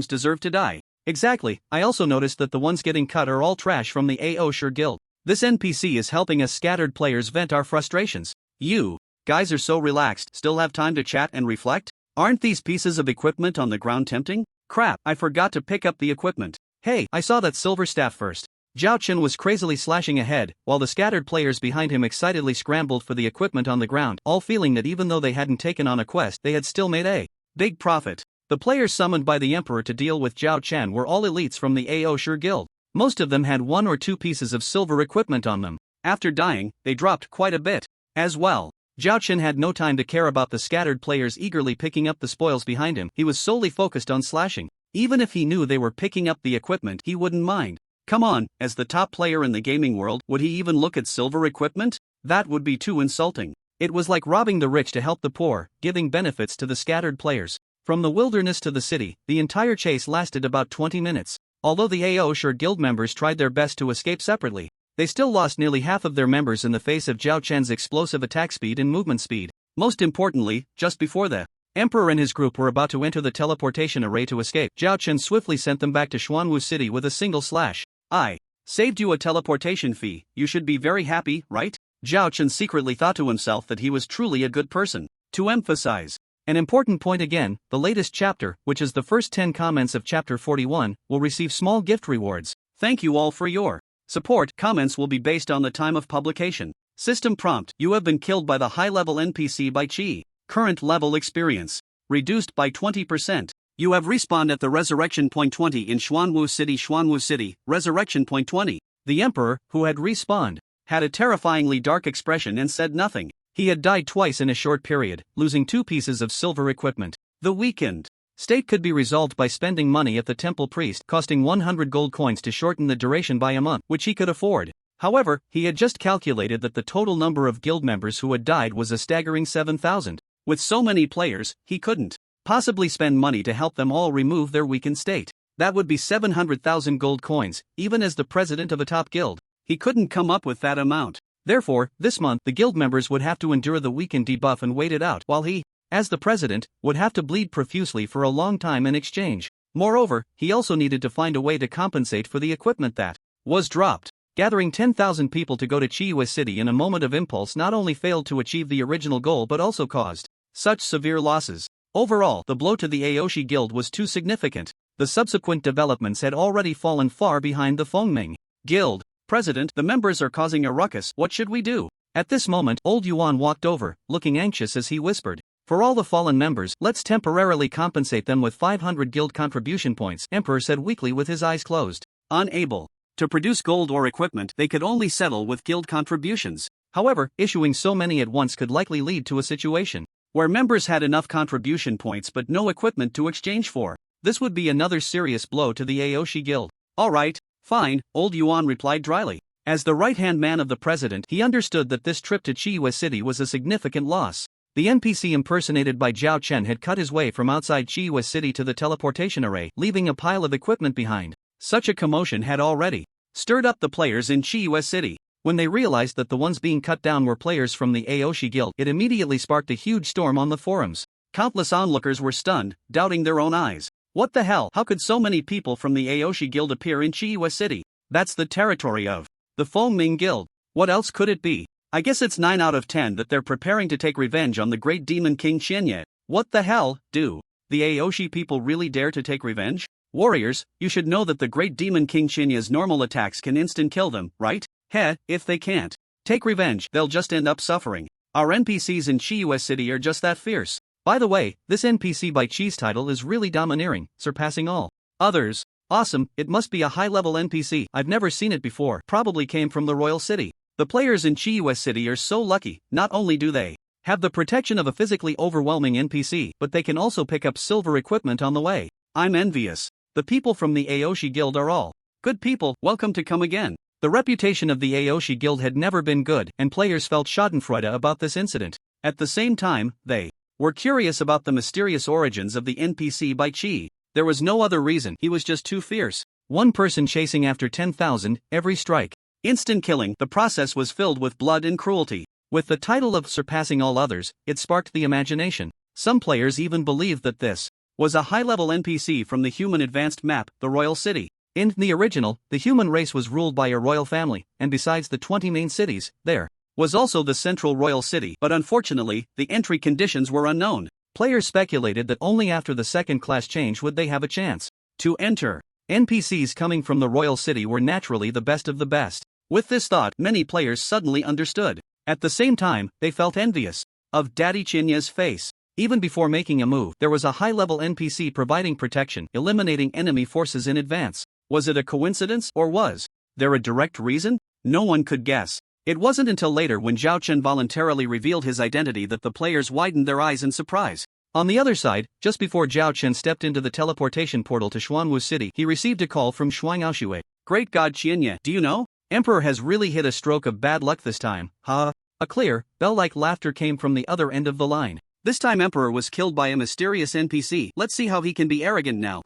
Speaker 2: deserve to die. Exactly, I also noticed that the ones getting cut are all trash from the Aosher guild. This NPC is helping us scattered players vent our frustrations. You guys are so relaxed, still have time to chat and reflect? Aren't these pieces of equipment on the ground tempting? Crap, I forgot to pick up the equipment. Hey, I saw that silver staff first. Zhao Chen was crazily slashing ahead, while the scattered players behind him excitedly scrambled for the equipment on the ground, all feeling that even though they hadn't taken on a quest, they had still made a big profit. The players summoned by the Emperor to deal with Zhao Chen were all elites from the Aosher guild. Most of them had 1 or 2 pieces of silver equipment on them. After dying, they dropped quite a bit as well. Zhao Chen had no time to care about the scattered players eagerly picking up the spoils behind him. He was solely focused on slashing. Even if he knew they were picking up the equipment, he wouldn't mind. Come on, as the top player in the gaming world, would he even look at silver equipment? That would be too insulting. It was like robbing the rich to help the poor, giving benefits to the scattered players. From the wilderness to the city, the entire chase lasted about 20 minutes. Although the Aosher guild members tried their best to escape separately, they still lost nearly half of their members in the face of Zhao Chen's explosive attack speed and movement speed. Most importantly, just before the Emperor and his group were about to enter the teleportation array to escape, Zhao Chen swiftly sent them back to Xuanwu City with a single slash. I saved you a teleportation fee, you should be very happy, right? Zhao Chen secretly thought to himself that he was truly a good person. To emphasize an important point again, the latest chapter, which is the first 10 comments of chapter 41, will receive small gift rewards. Thank you all for your support. Comments will be based on the time of publication. System prompt: you have been killed by the high-level NPC by Chi. Current level experience reduced by 20%. You have respawned at the Resurrection Point 20 in Xuanwu City, Resurrection Point 20. The Emperor, who had respawned, had a terrifyingly dark expression and said nothing. He had died twice in a short period, losing 2 pieces of silver equipment. The weakened state could be resolved by spending money at the temple priest, costing 100 gold coins to shorten the duration by a month, which he could afford. However, he had just calculated that the total number of guild members who had died was a staggering 7,000. With so many players, he couldn't possibly spend money to help them all remove their weakened state. That would be 700,000 gold coins, even as the president of a top guild. He couldn't come up with that amount. Therefore, this month the guild members would have to endure the weakened debuff and wait it out, while he, as the president, would have to bleed profusely for a long time in exchange. Moreover, he also needed to find a way to compensate for the equipment that was dropped. Gathering 10,000 people to go to Chiiwa City in a moment of impulse not only failed to achieve the original goal but also caused such severe losses. Overall, the blow to the Aoshi Guild was too significant. The subsequent developments had already fallen far behind the Fengming Guild. President, the members are causing a ruckus, what should we do? At this moment, old Yuan walked over, looking anxious as he whispered. For all the fallen members, let's temporarily compensate them with 500 guild contribution points, Emperor said weakly with his eyes closed. Unable to produce gold or equipment, they could only settle with guild contributions. However, issuing so many at once could likely lead to a situation where members had enough contribution points but no equipment to exchange for. This would be another serious blow to the Aoshi Guild. Alright, fine, old Yuan replied dryly. As the right-hand man of the president, he understood that this trip to Chiiwa City was a significant loss. The NPC impersonated by Zhao Chen had cut his way from outside Chiiwa City to the teleportation array, leaving a pile of equipment behind. Such a commotion had already stirred up the players in Chiiwa City. When they realized that the ones being cut down were players from the Aoshi Guild, it immediately sparked a huge storm on the forums. Countless onlookers were stunned, doubting their own eyes. What the hell? How could so many people from the Aoshi Guild appear in Chiiwa City? That's the territory of the Feng Guild. What else could it be? I guess it's 9 out of 10 that they're preparing to take revenge on the great demon king Qianye. What the hell, do the Aoshi people really dare to take revenge? Warriors, you should know that the great demon king Qianye's normal attacks can instant kill them, right? Heh, if they can't take revenge, they'll just end up suffering. Our NPCs in Chiiwa City are just that fierce. By the way, this NPC by Chi's title is really domineering, surpassing all others. Awesome, it must be a high-level NPC. I've never seen it before. Probably came from the royal city. The players in Chiiwa City are so lucky. Not only do they have the protection of a physically overwhelming NPC, but they can also pick up silver equipment on the way. I'm envious. The people from the Aoshi Guild are all good people, welcome to come again. The reputation of the Aoshi Guild had never been good, and players felt schadenfreude about this incident. At the same time, they were curious about the mysterious origins of the NPC by Chi. There was no other reason, he was just too fierce. One person chasing after 10,000, every strike. Instant killing, the process was filled with blood and cruelty. With the title of surpassing all others, it sparked the imagination. Some players even believed that this was a high-level NPC from the human advanced map, the Royal City. In the original, the human race was ruled by a royal family, and besides the 20 main cities, there was also the central royal city, but unfortunately, the entry conditions were unknown. Players speculated that only after the second class change would they have a chance to enter. NPCs coming from the royal city were naturally the best of the best. With this thought, many players suddenly understood. At the same time, they felt envious of Daddy Qianye's face. Even before making a move, there was a high-level NPC providing protection, eliminating enemy forces in advance. Was it a coincidence, or was there a direct reason? No one could guess. It wasn't until later when Zhao Chen voluntarily revealed his identity that the players widened their eyes in surprise. On the other side, just before Zhao Chen stepped into the teleportation portal to Xuanwu City, he received a call from Shuangao. Great God Qianye, do you know? Emperor has really hit a stroke of bad luck this time, huh? A clear, bell-like laughter came from the other end of the line. This time Emperor was killed by a mysterious NPC. Let's see how he can be arrogant now.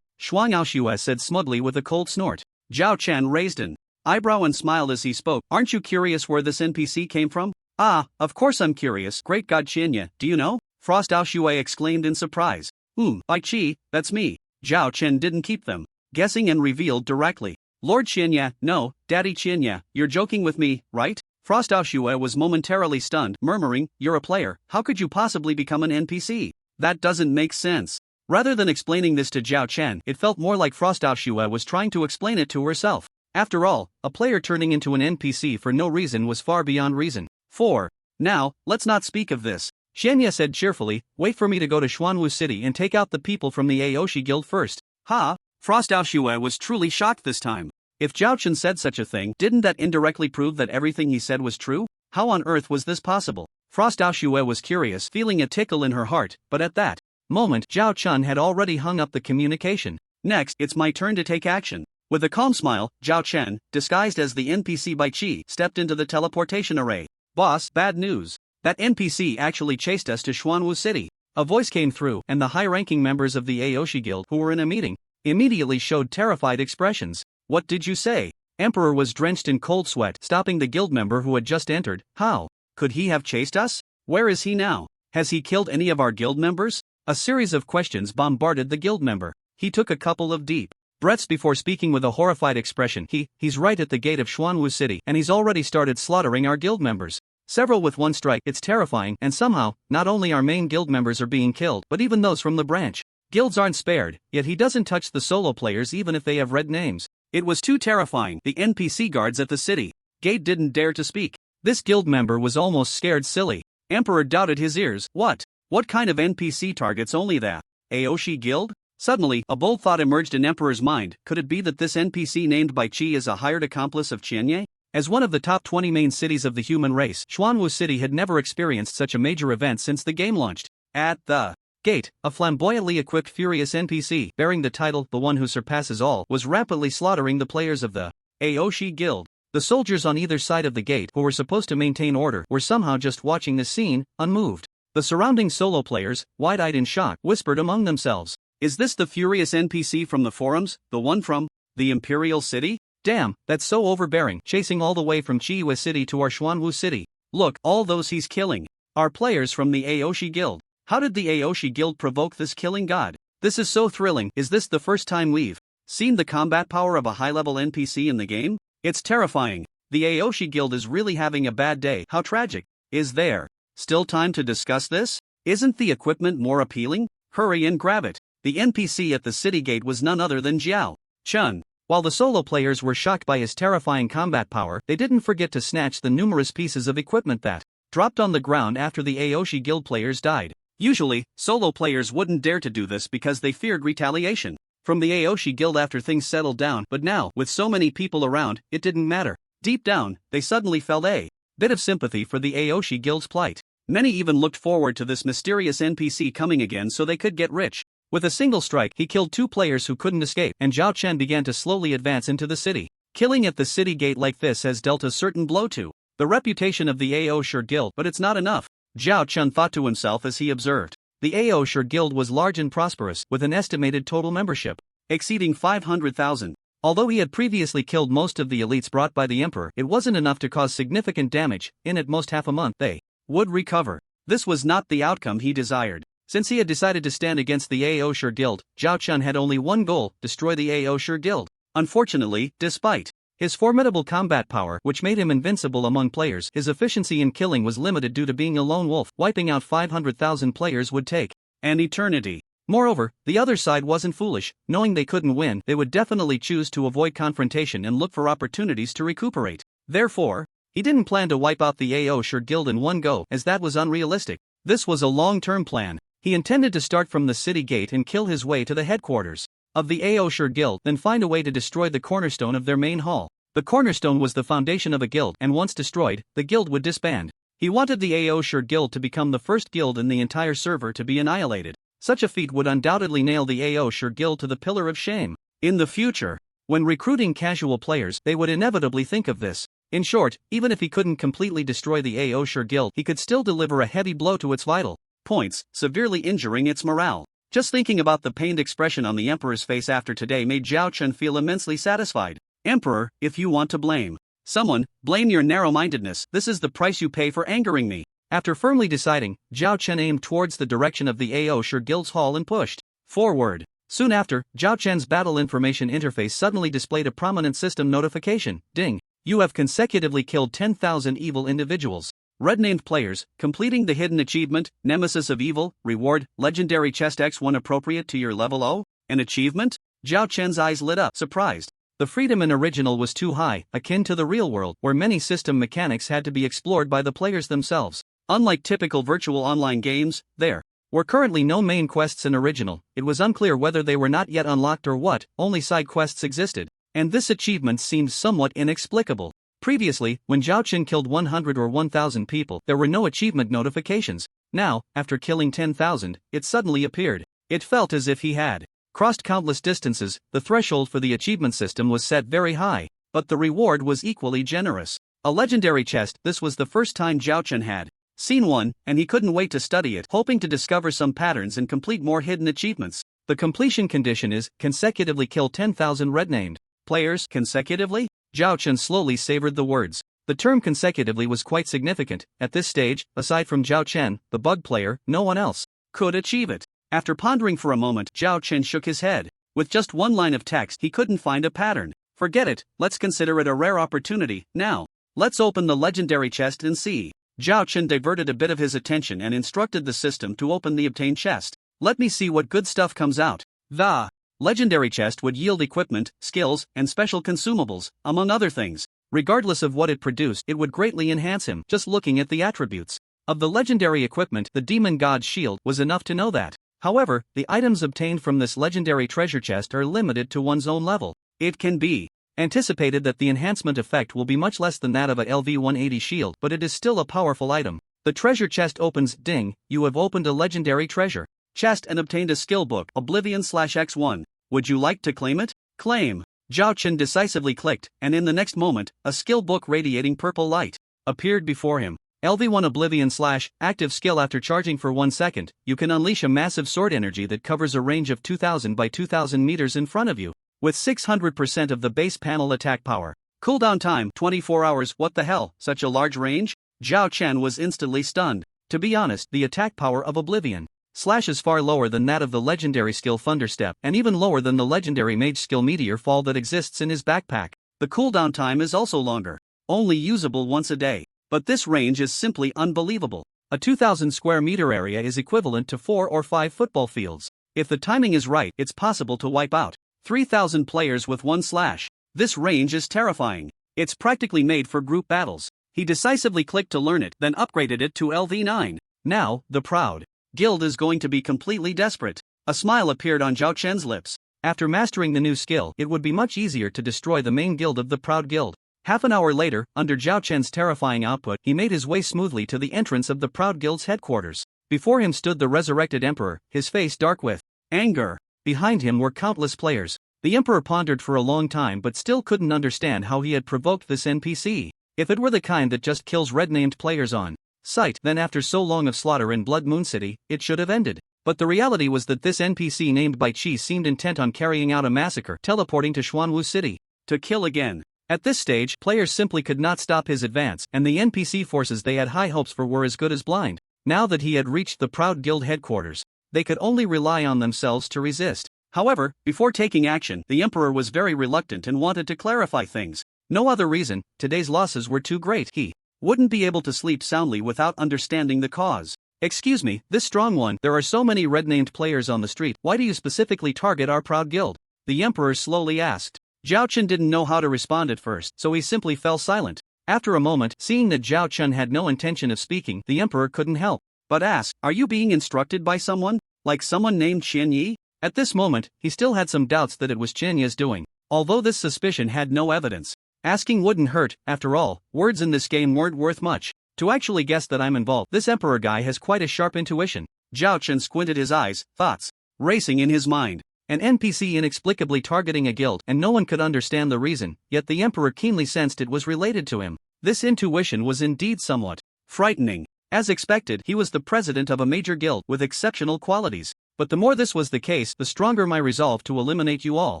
Speaker 2: Shuangao said smugly with a cold snort. Zhao Chen raised an eyebrow and smiled as he spoke. Aren't you curious where this NPC came from? Ah, of course I'm curious. Great God Qianye, do you know? Frost Aoshui exclaimed in surprise. By Qi, that's me. Zhao Chen didn't keep them guessing and revealed directly. Lord Qianye, no, Daddy Qianye, you're joking with me, right? Frost Aoshui was momentarily stunned, murmuring, you're a player, how could you possibly become an NPC? That doesn't make sense. Rather than explaining this to Zhao Chen, it felt more like Frost Aoshui was trying to explain it to herself. After all, a player turning into an NPC for no reason was far beyond reason. 4. Now, let's not speak of this. Qianye said cheerfully, wait for me to go to Xuanwu City and take out the people from the Aoshi Guild first. Frost Aoshui was truly shocked this time. If Zhao Chen said such a thing, didn't that indirectly prove that everything he said was true? How on earth was this possible? Frost Aoshui was curious, feeling a tickle in her heart, but at that moment, Zhao Chen had already hung up the communication. Next, it's my turn to take action. With a calm smile, Zhao Chen, disguised as the NPC by Qi, stepped into the teleportation array. Boss, bad news. That NPC actually chased us to Xuanwu City. A voice came through, and the high-ranking members of the Aoshi Guild, who were in a meeting, immediately showed terrified expressions. What did you say? Emperor was drenched in cold sweat, stopping the guild member who had just entered. How could he have chased us? Where is he now? Has he killed any of our guild members? A series of questions bombarded the guild member. He took a couple of deep breaths before speaking with a horrified expression. He's right at the gate of Xuanwu City, and he's already started slaughtering our guild members. Several with one strike. It's terrifying, and somehow, not only our main guild members are being killed, but even those from the branch guilds aren't spared, yet he doesn't touch the solo players even if they have red names. It was too terrifying. The NPC guards at the city gate didn't dare to speak. This guild member was almost scared silly. Emperor doubted his ears. What kind of NPC targets only the Aoshi Guild? Suddenly, a bold thought emerged in Emperor's mind. Could it be that this NPC named by Qi is a hired accomplice of Qianye? As one of the top 20 main cities of the human race, Xuanwu City had never experienced such a major event since the game launched. At the gate, a flamboyantly equipped furious NPC, bearing the title, the one who surpasses all, was rapidly slaughtering the players of the Aoshi Guild. The soldiers on either side of the gate, who were supposed to maintain order, were somehow just watching the scene, unmoved. The surrounding solo players, wide-eyed in shock, whispered among themselves. Is this the furious NPC from the forums, the one from the Imperial City? Damn, that's so overbearing, chasing all the way from Chiiwa City to our Xuanwu City. Look, all those he's killing are players from the Aoshi Guild. How did the Aoshi Guild provoke this killing god? This is so thrilling. Is this the first time we've seen the combat power of a high-level NPC in the game? It's terrifying. The Aoshi Guild is really having a bad day. How tragic. Is there still time to discuss this? Isn't the equipment more appealing? Hurry and grab it. The NPC at the city gate was none other than Jiao Chun. While the solo players were shocked by his terrifying combat power, they didn't forget to snatch the numerous pieces of equipment that dropped on the ground after the Aoshi Guild players died. Usually, solo players wouldn't dare to do this because they feared retaliation from the Aoshi Guild after things settled down, but now, with so many people around, it didn't matter. Deep down, they suddenly felt a bit of sympathy for the Aoshi Guild's plight. Many even looked forward to this mysterious NPC coming again so they could get rich. With a single strike, he killed 2 players who couldn't escape, and Zhao Chen began to slowly advance into the city. Killing at the city gate like this has dealt a certain blow to the reputation of the Aoshi Guild, but it's not enough, Zhao Chen thought to himself as he observed. The Aoshi Guild was large and prosperous, with an estimated total membership exceeding 500,000. Although he had previously killed most of the elites brought by the emperor, it wasn't enough to cause significant damage. In at most half a month, they would recover. This was not the outcome he desired. Since he had decided to stand against the Aoshi Guild, Zhao Chun had only one goal: destroy the Aoshi Guild. Unfortunately, despite his formidable combat power, which made him invincible among players, his efficiency in killing was limited due to being a lone wolf. Wiping out 500,000 players would take an eternity. Moreover, the other side wasn't foolish. Knowing they couldn't win, they would definitely choose to avoid confrontation and look for opportunities to recuperate. Therefore, he didn't plan to wipe out the Aoshi Guild in one go, as that was unrealistic. This was a long-term plan. He intended to start from the city gate and kill his way to the headquarters of the Aoshi Guild, then find a way to destroy the cornerstone of their main hall. The cornerstone was the foundation of a guild, and once destroyed, the guild would disband. He wanted the Aoshi Guild to become the first guild in the entire server to be annihilated. Such a feat would undoubtedly nail the Aoshi Guild to the pillar of shame. In the future, when recruiting casual players, they would inevitably think of this. In short, even if he couldn't completely destroy the Aoshi Guild, he could still deliver a heavy blow to its vital points, severely injuring its morale. Just thinking about the pained expression on the Emperor's face after today made Zhao Chun feel immensely satisfied. Emperor, if you want to blame someone, blame your narrow-mindedness. This is the price you pay for angering me. After firmly deciding, Zhao Chen aimed towards the direction of the Aoshi Guild's hall and pushed forward. Soon after, Zhao Chen's battle information interface suddenly displayed a prominent system notification. Ding! You have consecutively killed 10,000 evil individuals. Red-named players, completing the hidden achievement, Nemesis of Evil, reward, legendary chest X1 appropriate to your level O, an achievement? Zhao Chen's eyes lit up, surprised. The freedom in original was too high, akin to the real world, where many system mechanics had to be explored by the players themselves. Unlike typical virtual online games, there were currently no main quests in original. It was unclear whether they were not yet unlocked or what, only side quests existed, and this achievement seemed somewhat inexplicable. Previously, when Zhao Chen killed 100 or 1,000 people, there were no achievement notifications. Now, after killing 10,000, it suddenly appeared. It felt as if he had crossed countless distances. The threshold for the achievement system was set very high, but the reward was equally generous. A legendary chest. This was the first time Zhao Chen had seen one, and he couldn't wait to study it, hoping to discover some patterns and complete more hidden achievements. The completion condition is consecutively kill 10,000 red-named players consecutively. Zhao Chen slowly savored the words. The term consecutively was quite significant. At this stage, aside from Zhao Chen, the bug player, no one else could achieve it. After pondering for a moment, Zhao Chen shook his head. With just one line of text, he couldn't find a pattern. Forget it, let's consider it a rare opportunity. Now, let's open the legendary chest and see. Zhao Chen diverted a bit of his attention and instructed the system to open the obtained chest. Let me see what good stuff comes out. The legendary chest would yield equipment, skills, and special consumables, among other things. Regardless of what it produced, it would greatly enhance him. Just looking at the attributes of the legendary equipment, the demon god's shield, was enough to know that. However, the items obtained from this legendary treasure chest are limited to one's own level. It can be anticipated that the enhancement effect will be much less than that of a LV-180 shield, but it is still a powerful item. The treasure chest opens. Ding, you have opened a legendary treasure chest and obtained a skill book, Oblivion/X1. Would you like to claim it? Claim. Zhao Chen decisively clicked, and in the next moment, a skill book radiating purple light appeared before him. LV1 Oblivion/active skill. After charging for 1 second, you can unleash a massive sword energy that covers a range of 2,000 by 2,000 meters in front of you, with 600% of the base panel attack power. Cooldown time 24 hours. What the hell, such a large range? Zhao Chen was instantly stunned. To be honest, the attack power of Oblivion
Speaker 1: Slash is far lower than that of the legendary skill Thunderstep, and even lower than the legendary mage skill Meteor Fall that exists in his backpack. The cooldown time is also longer, only usable once a day. But this range is simply unbelievable. A 2,000 square meter area is equivalent to 4 or 5 football fields. If the timing is right, it's possible to wipe out 3,000 players with one slash. This range is terrifying. It's practically made for group battles. He decisively clicked to learn it, then upgraded it to LV9. Now, the Proud Guild is going to be completely desperate. A smile appeared on Zhao Chen's lips. After mastering the new skill, it would be much easier to destroy the main guild of the Proud Guild. Half an hour later, under Zhao Chen's terrifying output, he made his way smoothly to the entrance of the Proud Guild's headquarters. Before him stood the resurrected emperor, his face dark with anger. Behind him were countless players. The emperor pondered for a long time but still couldn't understand how he had provoked this NPC. If it were the kind that just kills red-named players on sight, then after so long of slaughter in Blood Moon City, it should have ended. But the reality was that this NPC named Bai Chi seemed intent on carrying out a massacre, teleporting to Xuanwu City to kill again. At this stage, players simply could not stop his advance, and the NPC forces they had high hopes for were as good as blind. Now that he had reached the Proud Guild headquarters, they could only rely on themselves to resist. However, before taking action, the Emperor was very reluctant and wanted to clarify things. No other reason, today's losses were too great. He wouldn't be able to sleep soundly without understanding the cause. Excuse me, this strong one, there are so many red-named players on the street, why do you specifically target our Proud Guild? The Emperor slowly asked. Zhao Chen didn't know how to respond at first, so he simply fell silent. After a moment, seeing that Zhao Chen had no intention of speaking, the Emperor couldn't help but ask, are you being instructed by someone? Like someone named Qian Yi? At this moment, he still had some doubts that it was Qian Yi's doing, although this suspicion had no evidence. Asking wouldn't hurt, after all, words in this game weren't worth much. To actually guess that I'm involved, this Emperor guy has quite a sharp intuition. Zhao Chen squinted his eyes, thoughts racing in his mind. An NPC inexplicably targeting a guild, and no one could understand the reason, yet the Emperor keenly sensed it was related to him. This intuition was indeed somewhat frightening. As expected, he was the president of a major guild with exceptional qualities. But the more this was the case, the stronger my resolve to eliminate you all.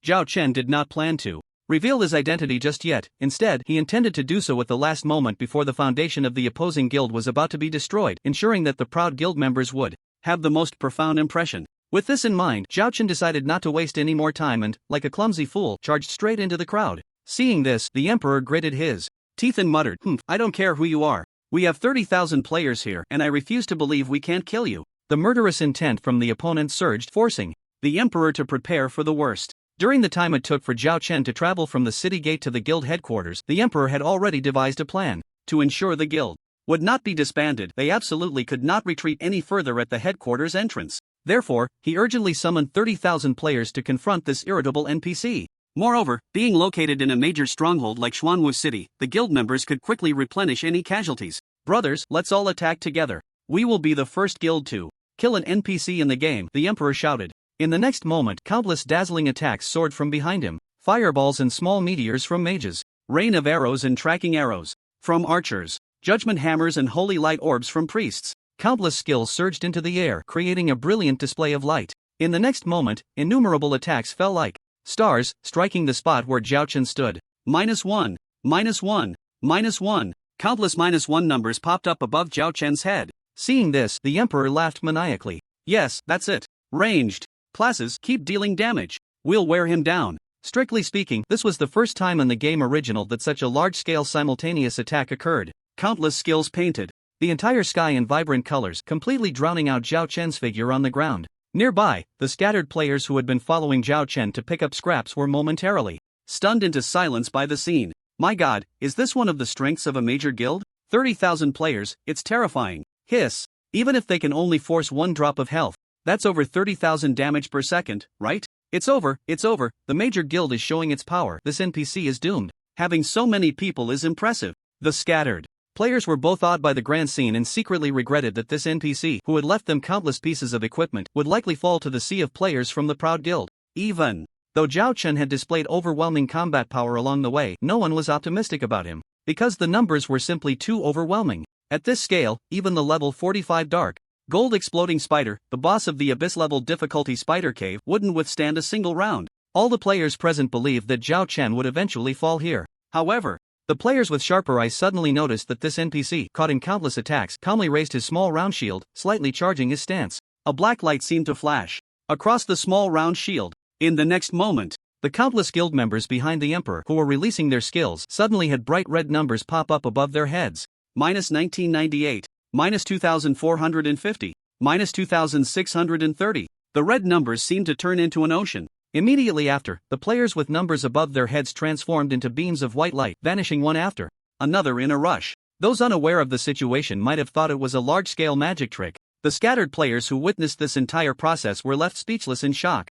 Speaker 1: Zhao Chen did not plan to reveal his identity just yet. Instead, he intended to do so at the last moment before the foundation of the opposing guild was about to be destroyed, ensuring that the Proud Guild members would have the most profound impression. With this in mind, Zhao Chen decided not to waste any more time and, like a clumsy fool, charged straight into the crowd. Seeing this, the Emperor gritted his teeth and muttered, I don't care who you are. We have 30,000 players here, and I refuse to believe we can't kill you. The murderous intent from the opponent surged, forcing the Emperor to prepare for the worst. During the time it took for Zhao Chen to travel from the city gate to the guild headquarters, the Emperor had already devised a plan to ensure the guild would not be disbanded. They absolutely could not retreat any further at the headquarters entrance. Therefore, he urgently summoned 30,000 players to confront this irritable NPC. Moreover, being located in a major stronghold like Xuanwu City, the guild members could quickly replenish any casualties. Brothers, let's all attack together. We will be the first guild to kill an NPC in the game, the Emperor shouted. In the next moment, countless dazzling attacks soared from behind him. Fireballs and small meteors from mages. Rain of arrows and tracking arrows from archers. Judgment hammers and holy light orbs from priests. Countless skills surged into the air, creating a brilliant display of light. In the next moment, innumerable attacks fell like stars, striking the spot where Zhao Chen stood. -1, -1, -1. Countless -1 numbers popped up above Zhao Chen's head. Seeing this, the Emperor laughed maniacally. Yes, that's it. Ranged classes keep dealing damage. We'll wear him down. Strictly speaking, this was the first time in the game original that such a large-scale simultaneous attack occurred. Countless skills painted the entire sky in vibrant colors, completely drowning out Zhao Chen's figure on the ground. Nearby, the scattered players who had been following Zhao Chen to pick up scraps were momentarily stunned into silence by the scene. My god, is this one of the strengths of a major guild? 30,000 players, it's terrifying. Hiss. Even if they can only force one drop of health, that's over 30,000 damage per second, right? It's over, the major guild is showing its power, this NPC is doomed. Having so many people is impressive. The scattered players were both awed by the grand scene and secretly regretted that this NPC, who had left them countless pieces of equipment, would likely fall to the sea of players from the Proud Guild. Even though Zhao Chen had displayed overwhelming combat power along the way, no one was optimistic about him, because the numbers were simply too overwhelming. At this scale, even the level 45 Dark Gold Exploding Spider, the boss of the Abyss-level difficulty Spider Cave, wouldn't withstand a single round. All the players present believed that Zhao Chen would eventually fall here. However, the players with sharper eyes suddenly noticed that this NPC, caught in countless attacks, calmly raised his small round shield, slightly charging his stance.
Speaker 2: a black light seemed to flash across the small round shield. In the next moment, the countless guild members behind the Emperor who were releasing their skills suddenly had bright red numbers pop up above their heads. Minus 1998, minus 2450, minus 2630. The red numbers seemed to turn into an ocean. Immediately after, the players with numbers above their heads transformed into beams of white light, vanishing one after another in a rush. Those unaware of the situation might have thought it was a large-scale magic trick. The scattered players who witnessed this entire process were left speechless in shock.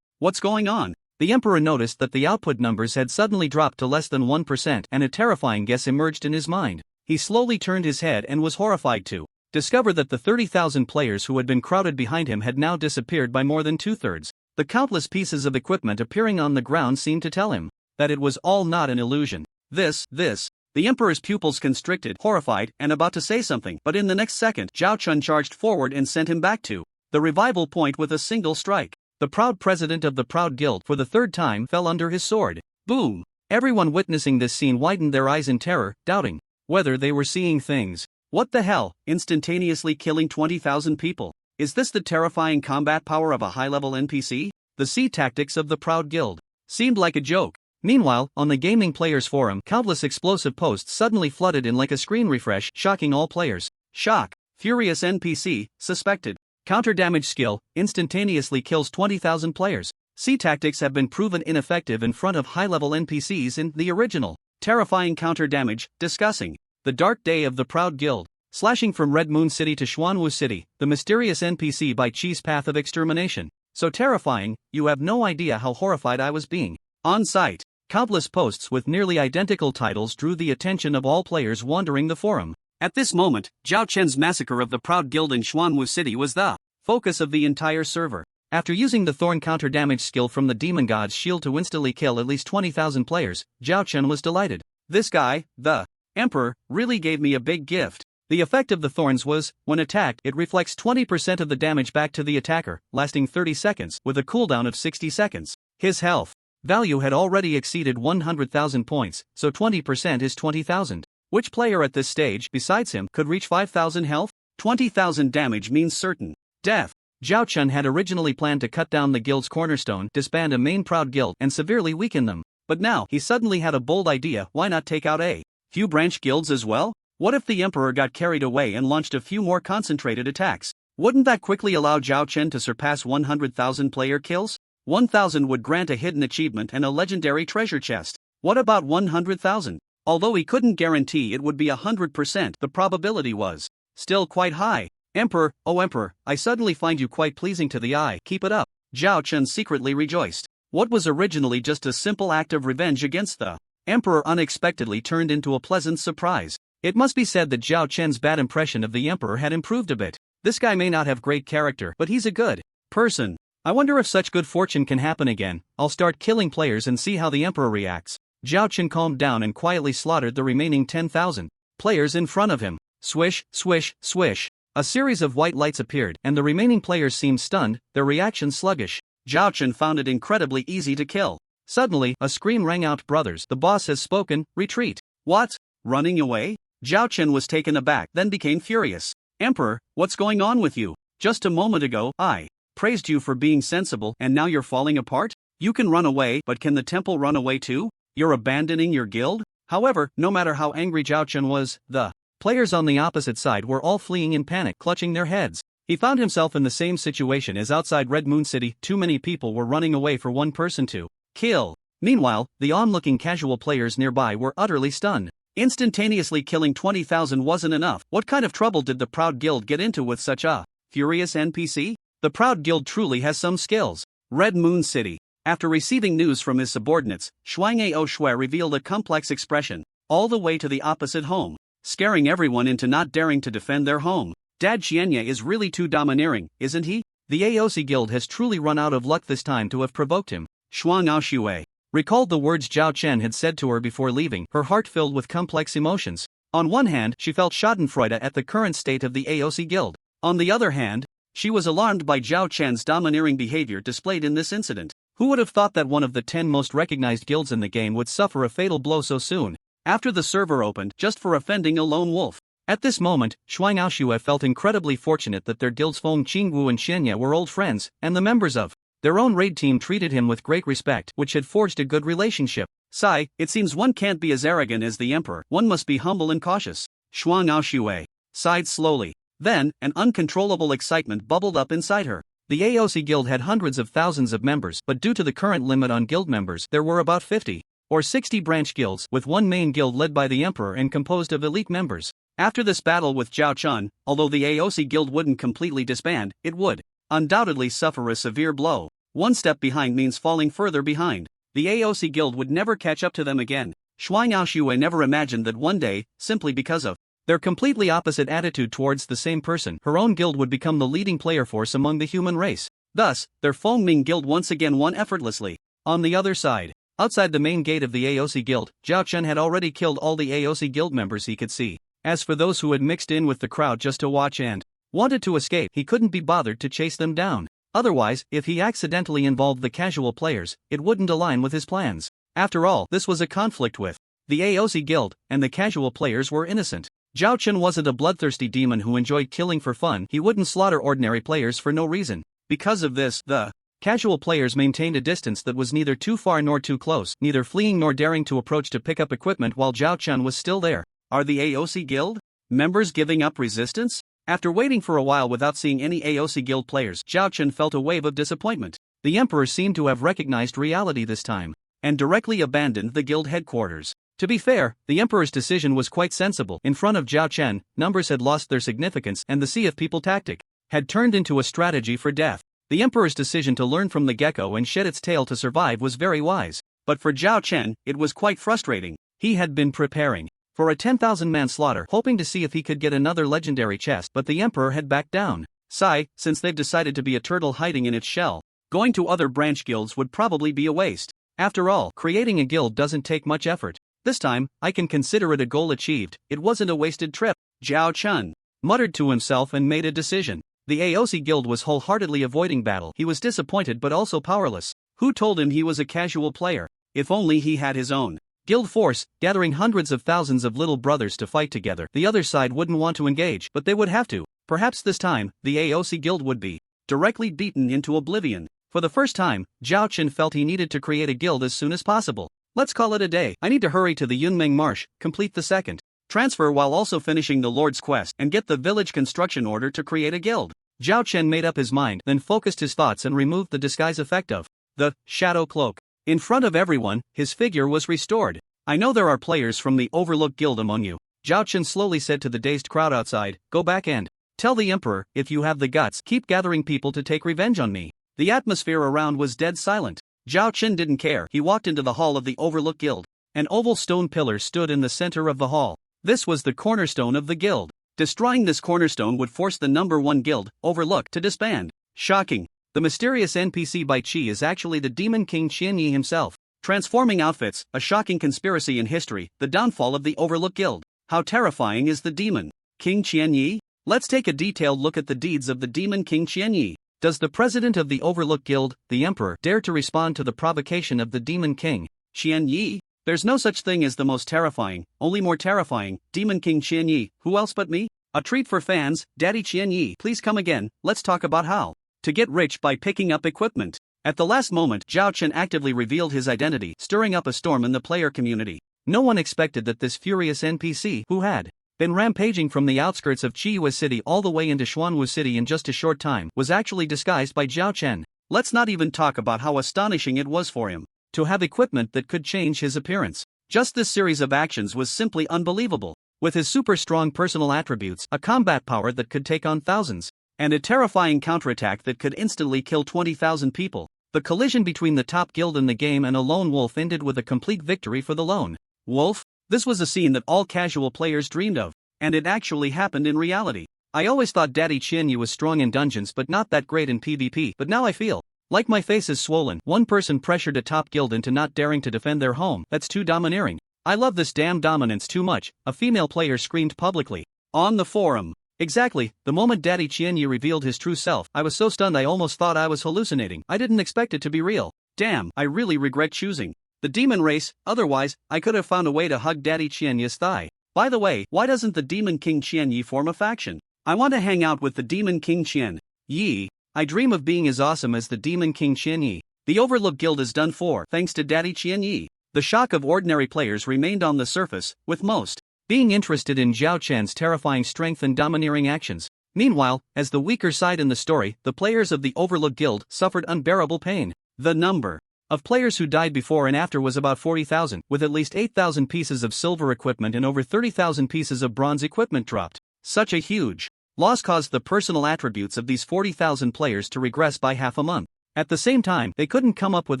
Speaker 2: What's going on? The Emperor noticed that the output numbers had suddenly dropped to less than 1%, and a terrifying guess emerged in his mind. He slowly turned his head and was horrified to discover that the 30,000 players who had been crowded behind him had now disappeared by more than two-thirds. The countless pieces of equipment appearing on the ground seemed to tell him that it was all not an illusion. The Emperor's pupils constricted, horrified, and about to say something, but in the next second, Zhao Chun charged forward and sent him back to the revival point with a single strike. The proud president of the Proud Guild, for the third time, fell under his sword. Boom! Everyone witnessing this scene widened their eyes in terror, doubting whether they were seeing things. What the hell? Instantaneously killing 20,000 people. Is this the terrifying combat power of a high-level NPC? The sea tactics of the Proud Guild seemed like a joke. Meanwhile, on the gaming players forum, countless explosive posts suddenly flooded in like a screen refresh, shocking all players. Shock. Furious NPC, suspected. Counter damage skill, instantaneously kills 20,000 players. Sea tactics have been proven ineffective in front of high-level NPCs in the original. Terrifying counter damage, discussing the dark day of the Proud Guild. Slashing from Red Moon City to Xuanwu City, the mysterious NPC by Chi's path of extermination. So terrifying, you have no idea how horrified I was being. On site, countless posts with nearly identical titles drew the attention of all players wandering the forum. At this moment, Zhao Chen's massacre of the Proud Guild in Xuanwu City was the focus of the entire server. After using the Thorn counter damage skill from the Demon God's shield to instantly kill at least 20,000 players, Zhao Chen was delighted. This guy, the Emperor, really gave me a big gift. The effect of the thorns was, when attacked, it reflects 20% of the damage back to the attacker, lasting 30 seconds, with a cooldown of 60 seconds. His health value had already exceeded 100,000 points, so 20% is 20,000. Which player at this stage, besides him, could reach 5,000 health? 20,000 damage means certain death. Zhao Chun had originally planned to cut down the guild's cornerstone, disband a main Proud Guild, and severely weaken them. But now, he suddenly had a bold idea: why not take out a few branch guilds as well? What if the Emperor got carried away and launched a few more concentrated attacks? Wouldn't that quickly allow Zhao Chen to surpass 100,000 player kills? 1,000 would grant a hidden achievement and a legendary treasure chest. What about 100,000? Although he couldn't guarantee it would be 100%, the probability was still quite high. Emperor, oh Emperor, I suddenly find you quite pleasing to the eye. Keep it up. Zhao Chen secretly rejoiced. What was originally just a simple act of revenge against the Emperor unexpectedly turned into a pleasant surprise. It must be said that Zhao Chen's bad impression of the Emperor had improved a bit. This guy may not have great character, but he's a good person. I wonder if such good fortune can happen again. I'll start killing players and see how the Emperor reacts. Zhao Chen calmed down and quietly slaughtered the remaining 10,000 players in front of him. Swish, swish, swish. A series of white lights appeared, and the remaining players seemed stunned, their reaction sluggish. Zhao Chen found it incredibly easy to kill. Suddenly, a scream rang out: "Brothers, the boss has spoken, retreat." What? Running away? Zhao Chen was taken aback, then became furious. Emperor, what's going on with you? Just a moment ago, I praised you for being sensible, and now you're falling apart? You can run away, but can the temple run away too? You're abandoning your guild? However, no matter how angry Zhao Chen was, the players on the opposite side were all fleeing in panic, clutching their heads. He found himself in the same situation as outside Red Moon City. Too many people were running away for one person to kill. Meanwhile, the onlooking casual players nearby were utterly stunned. Instantaneously killing 20,000 wasn't enough. What kind of trouble did the Proud Guild get into with such a furious NPC? The Proud Guild truly has some skills. Red Moon City. After receiving news from his subordinates, Shuangao Shui revealed a complex expression, all the way to the opposite home, scaring everyone into not daring to defend their home. Dad Xianya is really too domineering, isn't he? The AOC Guild has truly run out of luck this time to have provoked him. Shuangao Shui recalled the words Zhao Chen had said to her before leaving, her heart filled with complex emotions. On one hand, she felt schadenfreude at the current state of the AOC Guild. On the other hand, she was alarmed by Zhao Chen's domineering behavior displayed in this incident. Who would have thought that one of the 10 most recognized guilds in the game would suffer a fatal blow so soon after the server opened, just for offending a lone wolf? At this moment, Shuang Aoshue felt incredibly fortunate that their guilds Feng Qingwu and Xianye were old friends, and the members of their own raid team treated him with great respect, which had forged a good relationship.
Speaker 1: Sigh, it seems one can't be as arrogant as the emperor, one must be humble and cautious. Shuang Aoshue sighed slowly. Then, an uncontrollable excitement bubbled up inside her. The AOC Guild had hundreds of thousands of members, but due to the current limit on guild members, there were about 50 or 60 branch guilds, with one main guild led by the emperor and composed of elite members. After this battle with Zhao Chun, although the AOC Guild wouldn't completely disband, it would undoubtedly suffer a severe blow. One step behind means falling further behind. The AOC Guild would never catch up to them again. Shuang Aoshue never imagined that one day, simply because of their completely opposite attitude towards the same person, her own guild would become the leading player force among the human race. Thus, their Fengming Guild once again won effortlessly. On the other side, outside the main gate of the AOC Guild, Zhao Chun had already killed all the AOC Guild members he could see. As for those who had mixed in with the crowd just to watch and wanted to escape, he couldn't be bothered to chase them down. Otherwise, if he accidentally involved the casual players, it wouldn't align with his plans. After all, this was a conflict with the AOC Guild, and the casual players were innocent. Zhao Chun wasn't a bloodthirsty demon who enjoyed killing for fun. He wouldn't slaughter ordinary players for no reason. Because of this, the casual players maintained a distance that was neither too far nor too close, neither fleeing nor daring to approach to pick up equipment while Zhao Chun was still there. Are the AOC Guild members giving up resistance? After waiting for a while without seeing any AOC Guild players, Zhao Chun felt a wave of disappointment. The emperor seemed to have recognized reality this time, and directly abandoned the guild headquarters. To be fair, the emperor's decision was quite sensible. In front of Zhao Chun, numbers had lost their significance, and the sea of people tactic had turned into a strategy for death. The emperor's decision to learn from the gecko and shed its tail to survive was very wise. But for Zhao Chun, it was quite frustrating. He had been preparing for a 10,000-man slaughter, hoping to see if he could get another legendary chest, but the emperor had backed down. Sigh, since they've decided to be a turtle hiding in its shell, going to other branch guilds would probably be a waste. After all, creating a guild doesn't take much effort. This time, I can consider it a goal achieved. It wasn't a wasted trip. Zhao Chun muttered to himself and made a decision. The AOC Guild was wholeheartedly avoiding battle. He was disappointed but also powerless. Who told him he was a casual player? If only he had his own guild force, gathering hundreds of thousands of little brothers to fight together. The other side wouldn't want to engage, but they would have to. Perhaps this time, the AOC Guild would be directly beaten into oblivion. For the first time, Zhao Chun felt he needed to create a guild as soon as possible. Let's call it a day. I need to hurry to the Yunmeng Marsh, complete the second transfer while also finishing the Lord's quest, and get the village construction order to create a guild. Zhao Chun made up his mind, then focused his thoughts and removed the disguise effect of the shadow cloak. In front of everyone, his figure was restored. I know there are players from the Overlook Guild among you, Zhao Chun slowly said to the dazed crowd outside. Go back and tell the emperor, if you have the guts, keep gathering people to take revenge on me. The atmosphere around was dead silent. Zhao Chun didn't care. He walked into the hall of the Overlook Guild. An oval stone pillar stood in the center of the hall. This was the cornerstone of the guild. Destroying this cornerstone would force the number 1 guild, Overlook, to disband. Shocking. The mysterious NPC by Qi is actually the Demon King Qianyi himself. Transforming outfits, a shocking conspiracy in history, the downfall of the Overlook Guild. How terrifying is the Demon King Qianyi? Let's take a detailed look at the deeds of the Demon King Qianyi. Does the president of the Overlook Guild, the Emperor, dare to respond to the provocation of the Demon King Qianyi? There's no such thing as the most terrifying, only more terrifying. Demon King Qianyi, who else but me? A treat for fans. Daddy Qianyi, please come again. Let's talk about how to get rich by picking up equipment. At the last moment, Zhao Chun actively revealed his identity, stirring up a storm in the player community. No one expected that this furious NPC, who had been rampaging from the outskirts of Chiyue City all the way into Xuanwu City in just a short time, was actually disguised by Zhao Chun. Let's not even talk about how astonishing it was for him to have equipment that could change his appearance. Just this series of actions was simply unbelievable. With his super strong personal attributes, a combat power that could take on thousands, and a terrifying counterattack that could instantly kill 20,000 people, the collision between the top guild in the game and a lone wolf ended with a complete victory for the lone wolf. This was a scene that all casual players dreamed of, and it actually happened in reality. I always thought Daddy Qianyi was strong in dungeons but not that great in PvP, but now I feel like my face is swollen. One person pressured a top guild into not daring to defend their home. That's too domineering. I love this damn dominance too much, a female player screamed publicly on the forum. Exactly, the moment Daddy Qianyi revealed his true self, I was so stunned I almost thought I was hallucinating. I didn't expect it to be real. Damn, I really regret choosing the demon race, otherwise, I could have found a way to hug Daddy Qianyi's thigh.
Speaker 2: By the way, why doesn't the Demon King Qian Yi form a faction? I want to hang out with the Demon King Qian Yi. I dream of being as awesome as the Demon King Qian Yi. The Overlook Guild is done for, thanks to Daddy Qian Yi. The shock of ordinary players remained on the surface, with most being interested in Zhao Chen's terrifying strength and domineering actions. Meanwhile, as the weaker side in the story, the players of the Overlook Guild suffered unbearable pain. The number of players who died before and after was about 40,000, with at least 8,000 pieces of silver equipment and over 30,000 pieces of bronze equipment dropped. Such a huge loss caused the personal attributes of these 40,000 players to regress by half a month. At the same time, they couldn't come up with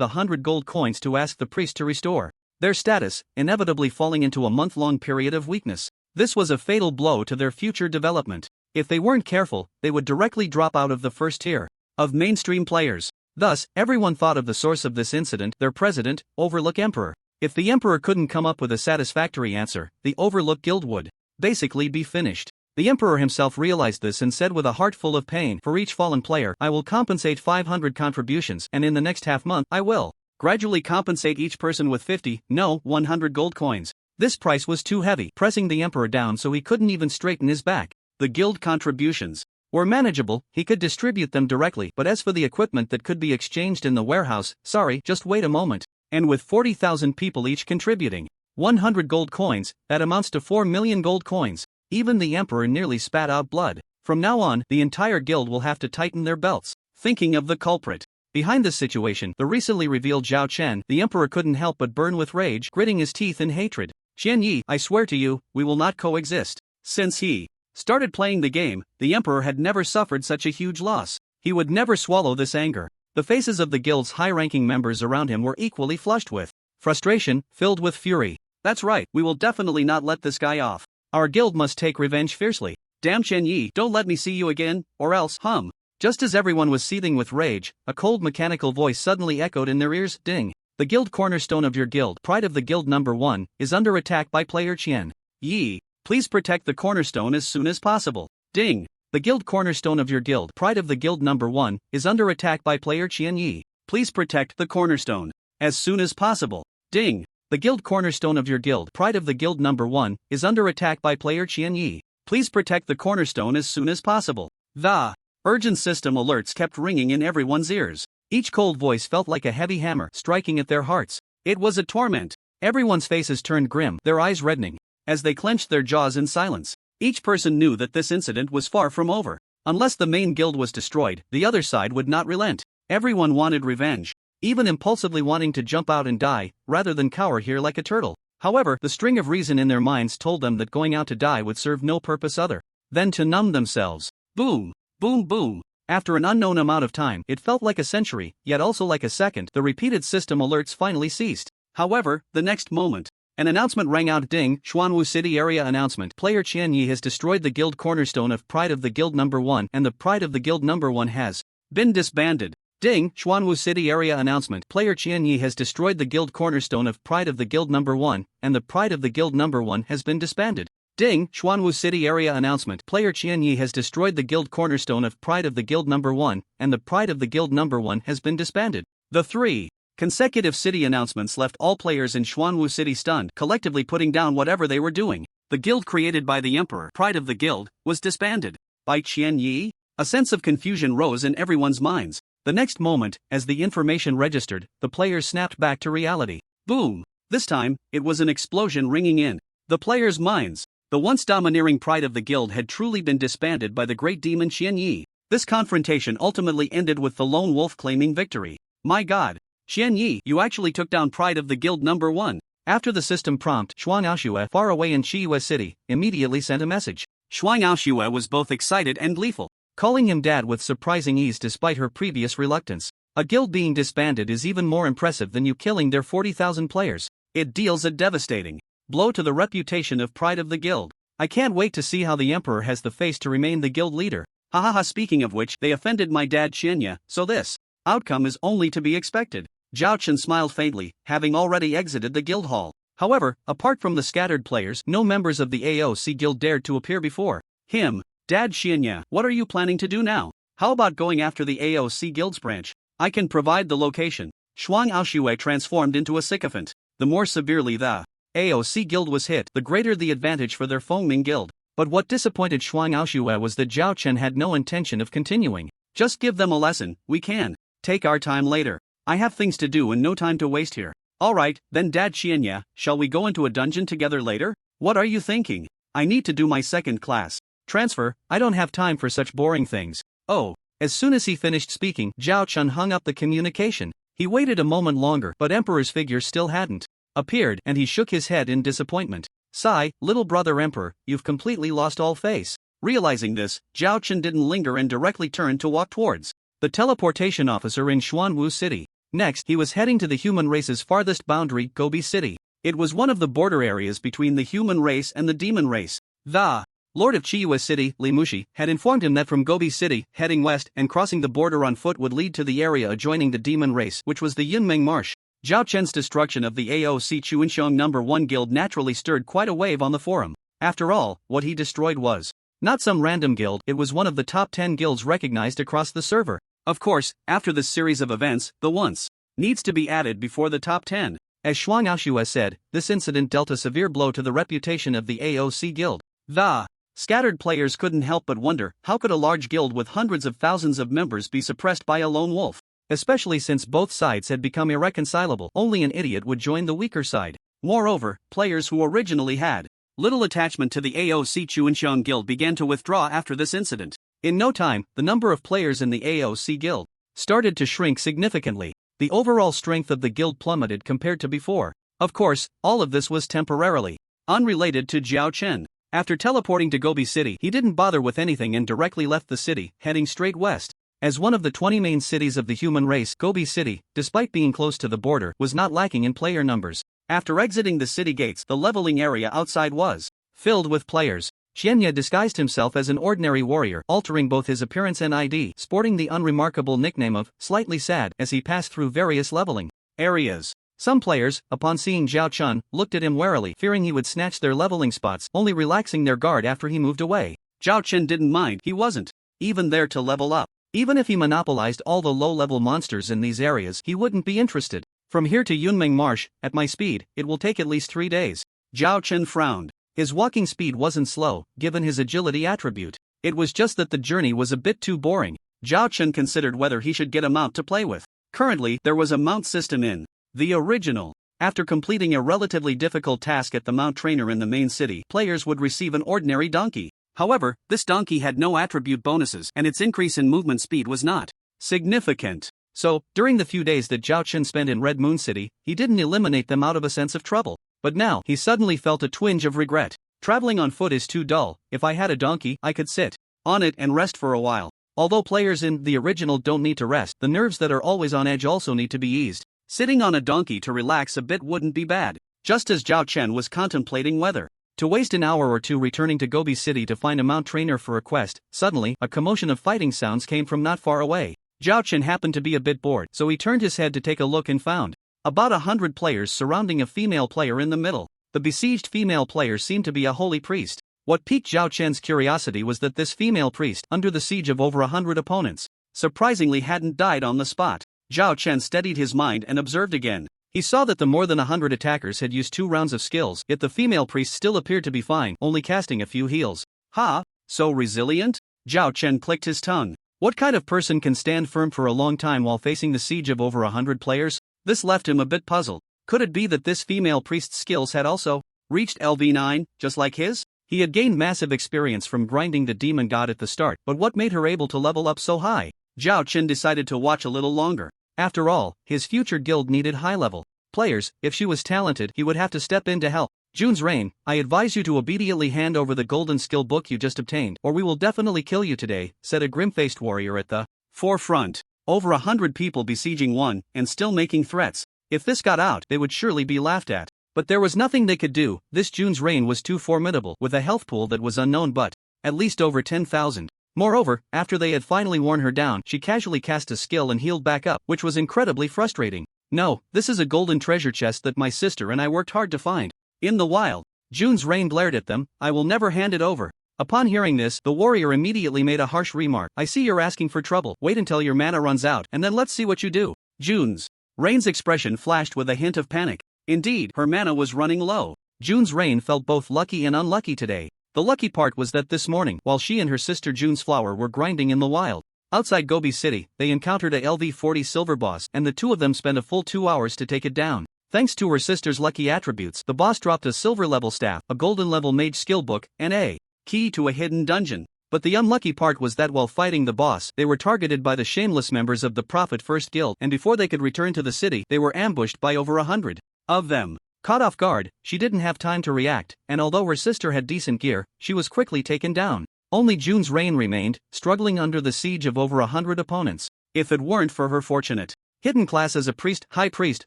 Speaker 2: 100 gold coins to ask the priest to restore their status, inevitably falling into a month-long period of weakness. This was a fatal blow to their future development. If they weren't careful, they would directly drop out of the first tier of mainstream players. Thus, everyone thought of the source of this incident, their president, Overlook Emperor. If the Emperor couldn't come up with a satisfactory answer, the Overlook Guild would basically be finished. The Emperor himself realized this and said with a heart full of pain, "For each fallen player, I will compensate 500 contributions, and in the next half month, I will gradually compensate each person with 100 gold coins." This price was too heavy, pressing the Emperor down so he couldn't even straighten his back. The guild contributions were manageable, he could distribute them directly, but as for the equipment that could be exchanged in the warehouse, sorry, just wait a moment. And with 40,000 people each contributing 100 gold coins, that amounts to 4 million gold coins. Even the Emperor nearly spat out blood. From now on, the entire guild will have to tighten their belts. Thinking of the culprit behind this situation, the recently revealed Zhao Chen, the Emperor couldn't help but burn with rage, gritting his teeth in hatred. "Qian Yi, I swear to you, we will not coexist." Since he started playing the game, the Emperor had never suffered such a huge loss. He would never swallow this anger. The faces of the guild's high-ranking members around him were equally flushed with frustration, filled with fury. "That's right, we will definitely not let this guy off. Our guild must take revenge fiercely. Damn Qian Yi, don't let me see you again, or else, hum." Just as everyone was seething with rage, a cold mechanical voice suddenly echoed in their ears, "Ding. The guild cornerstone of your guild, pride of the guild number 1, is under attack by player Qian Yi. Please protect the cornerstone as soon as possible. Ding. The guild cornerstone of your guild, pride of the guild number 1, is under attack by player Qian Yi. Please protect the cornerstone as soon as possible. Ding. The guild cornerstone of your guild, pride of the guild number 1, is under attack by player Qian Yi. Please protect the cornerstone as soon as possible." The urgent system alerts kept ringing in everyone's ears. Each cold voice felt like a heavy hammer striking at their hearts. It was a torment. Everyone's faces turned grim, their eyes reddening, as they clenched their jaws in silence. Each person knew that this incident was far from over. Unless the main guild was destroyed, the other side would not relent. Everyone wanted revenge, even impulsively wanting to jump out and die, rather than cower here like a turtle. However, the string of reason in their minds told them that going out to die would serve no purpose other than to numb themselves. Boom, boom, boom. After an unknown amount of time, it felt like a century, yet also like a second, the repeated system alerts finally ceased. However, the next moment, an announcement rang out. Ding, Xuanwu City Area Announcement. Player Qian Yi has destroyed the guild cornerstone of Pride of the Guild number 1, and the Pride of the Guild number 1 has been disbanded. Ding, Xuanwu City Area Announcement. Player Qian Yi has destroyed the guild cornerstone of Pride of the Guild number 1, and the Pride of the Guild number 1 has been disbanded. Ding, Xuanwu City Area Announcement. Player Qian Yi has destroyed the guild cornerstone of Pride of the Guild number 1, and the Pride of the Guild number 1 has been disbanded. The 3 consecutive city announcements left all players in Xuanwu City stunned, collectively putting down whatever they were doing. The guild created by the Emperor, Pride of the Guild, was disbanded. By Qian Yi? A sense of confusion rose in everyone's minds. The next moment, as the information registered, the players snapped back to reality. Boom! This time, it was an explosion ringing in the players' minds. The once domineering Pride of the Guild had truly been disbanded by the great demon Qian Yi. This confrontation ultimately ended with the lone wolf claiming victory. My god! Qian Yi, you actually took down Pride of the Guild number 1. After the system prompt, Shuang Aoshue, far away in Qiyue City, immediately sent a message. Shuang Aoshue was both excited and gleeful, calling him dad with surprising ease despite her previous reluctance. A guild being disbanded is even more impressive than you killing their 40,000 players. It deals a devastating blow to the reputation of Pride of the Guild. I can't wait to see how the Emperor has the face to remain the guild leader. Hahaha, speaking of which, they offended my dad Qianya, so this outcome is only to be expected. Zhao Chen smiled faintly, having already exited the guild hall. However, apart from the scattered players, no members of the AOC guild dared to appear before him. Dad Qianya, what are you planning to do now? How about going after the AOC guild's branch? I can provide the location. Shuang Aoshue transformed into a sycophant. The more severely the AOC guild was hit, the greater the advantage for their foaming guild. But what disappointed Shuang Aoshue was that Zhao Chen had no intention of continuing. Just give them a lesson, we can take our time later. I have things to do and no time to waste here. Alright, then Dad Xianya, shall we go into a dungeon together later? What are you thinking? I need to do my second class transfer, I don't have time for such boring things. Oh. As soon as he finished speaking, Zhao Chen hung up the communication. He waited a moment longer, but Emperor's figure still hadn't appeared, and he shook his head in disappointment. Sigh, little brother Emperor, you've completely lost all face. Realizing this, Zhao Chen didn't linger and directly turned to walk towards the teleportation officer in Xuanwu City. Next, he was heading to the human race's farthest boundary, Gobi City. It was one of the border areas between the human race and the demon race. The Lord of Chiyue City, Li Mushi, had informed him that from Gobi City, heading west and crossing the border on foot would lead to the area adjoining the demon race, which was the Yunmeng Marsh. Zhao Chen's destruction of the AOC Chuinxiong No. 1 guild naturally stirred quite a wave on the forum. After all, what he destroyed was not some random guild, it was one of the top 10 guilds recognized across the server. Of course, after this series of events, the once needs to be added before the top 10. As Shuang Aoshue said, this incident dealt a severe blow to the reputation of the AOC guild. The scattered players couldn't help but wonder, how could a large guild with hundreds of thousands of members be suppressed by a lone wolf? Especially since both sides had become irreconcilable, only an idiot would join the weaker side. Moreover, players who originally had little attachment to the AOC Chuinxiong guild began to withdraw after this incident. In no time, the number of players in the AOC guild started to shrink significantly. The overall strength of the guild plummeted compared to before. Of course, all of this was temporarily unrelated to Zhao Chen. After teleporting to Gobi City, he didn't bother with anything and directly left the city, heading straight west. As one of the 20 main cities of the human race, Gobi City, despite being close to the border, was not lacking in player numbers. After exiting the city gates, the leveling area outside was filled with players. Xianya disguised himself as an ordinary warrior, altering both his appearance and ID, sporting the unremarkable nickname of Slightly Sad as he passed through various leveling areas. Some players, upon seeing Zhao Chen, looked at him warily, fearing he would snatch their leveling spots, only relaxing their guard after he moved away. Zhao Chen didn't mind, he wasn't even there to level up. Even if he monopolized all the low-level monsters in these areas, he wouldn't be interested. From here to Yunmeng Marsh, at my speed, it will take at least 3 days. Zhao Chen frowned. His walking speed wasn't slow, given his agility attribute. It was just that the journey was a bit too boring. Zhao Chen considered whether he should get a mount to play with. Currently, there was a mount system in the original. After completing a relatively difficult task at the mount trainer in the main city, players would receive an ordinary donkey. However, this donkey had no attribute bonuses, and its increase in movement speed was not significant. So, during the few days that Zhao Chen spent in Red Moon City, he didn't eliminate them out of a sense of trouble. But now, he suddenly felt a twinge of regret. Traveling on foot is too dull. If I had a donkey, I could sit on it and rest for a while. Although players in the original don't need to rest, the nerves that are always on edge also need to be eased. Sitting on a donkey to relax a bit wouldn't be bad. Just as Zhao Chen was contemplating whether to waste an hour or two returning to Gobi City to find a mount trainer for a quest, suddenly, a commotion of fighting sounds came from not far away. Zhao Chen happened to be a bit bored, so he turned his head to take a look and found about 100 players surrounding a female player in the middle. The besieged female player seemed to be a holy priest. What piqued Zhao Chen's curiosity was that this female priest, under the siege of over 100 opponents, surprisingly hadn't died on the spot. Zhao Chen steadied his mind and observed again. He saw that the more than 100 attackers had used 2 rounds of skills, yet the female priest still appeared to be fine, only casting a few heals. Ha! So resilient? Zhao Chen clicked his tongue. What kind of person can stand firm for a long time while facing the siege of over 100 players? This left him a bit puzzled. Could it be that this female priest's skills had also reached LV9, just like his? He had gained massive experience from grinding the demon god at the start, but what made her able to level up so high? Zhao Chen decided to watch a little longer. After all, his future guild needed high-level players. If she was talented, he would have to step in to help. June's reign, I advise you to obediently hand over the golden skill book you just obtained, or we will definitely kill you today, said a grim-faced warrior at the forefront. Over 100 people besieging one, and still making threats. If this got out, they would surely be laughed at. But there was nothing they could do. This June's reign was too formidable, with a health pool that was unknown but at least over 10,000. Moreover, after they had finally worn her down, she casually cast a skill and healed back up, which was incredibly frustrating. No, this is a golden treasure chest that my sister and I worked hard to find. In the wild, June's reign blared at them, I will never hand it over. Upon hearing this, the warrior immediately made a harsh remark. I see you're asking for trouble. Wait until your mana runs out, and then let's see what you do. June's reign's expression flashed with a hint of panic. Indeed, her mana was running low. June's reign felt both lucky and unlucky today. The lucky part was that this morning, while she and her sister June's flower were grinding in the wild, outside Gobi City, they encountered a LV40 silver boss and the two of them spent a full 2 hours to take it down. Thanks to her sister's lucky attributes, the boss dropped a silver level staff, a golden level mage skill book, and a key to a hidden dungeon. But the unlucky part was that while fighting the boss, they were targeted by the shameless members of the Prophet First Guild, and before they could return to the city, they were ambushed by over 100 of them. Caught off guard, she didn't have time to react, and although her sister had decent gear, she was quickly taken down. Only June's reign remained, struggling under the siege of over 100 opponents. If it weren't for her fortunate hidden class as a high priest,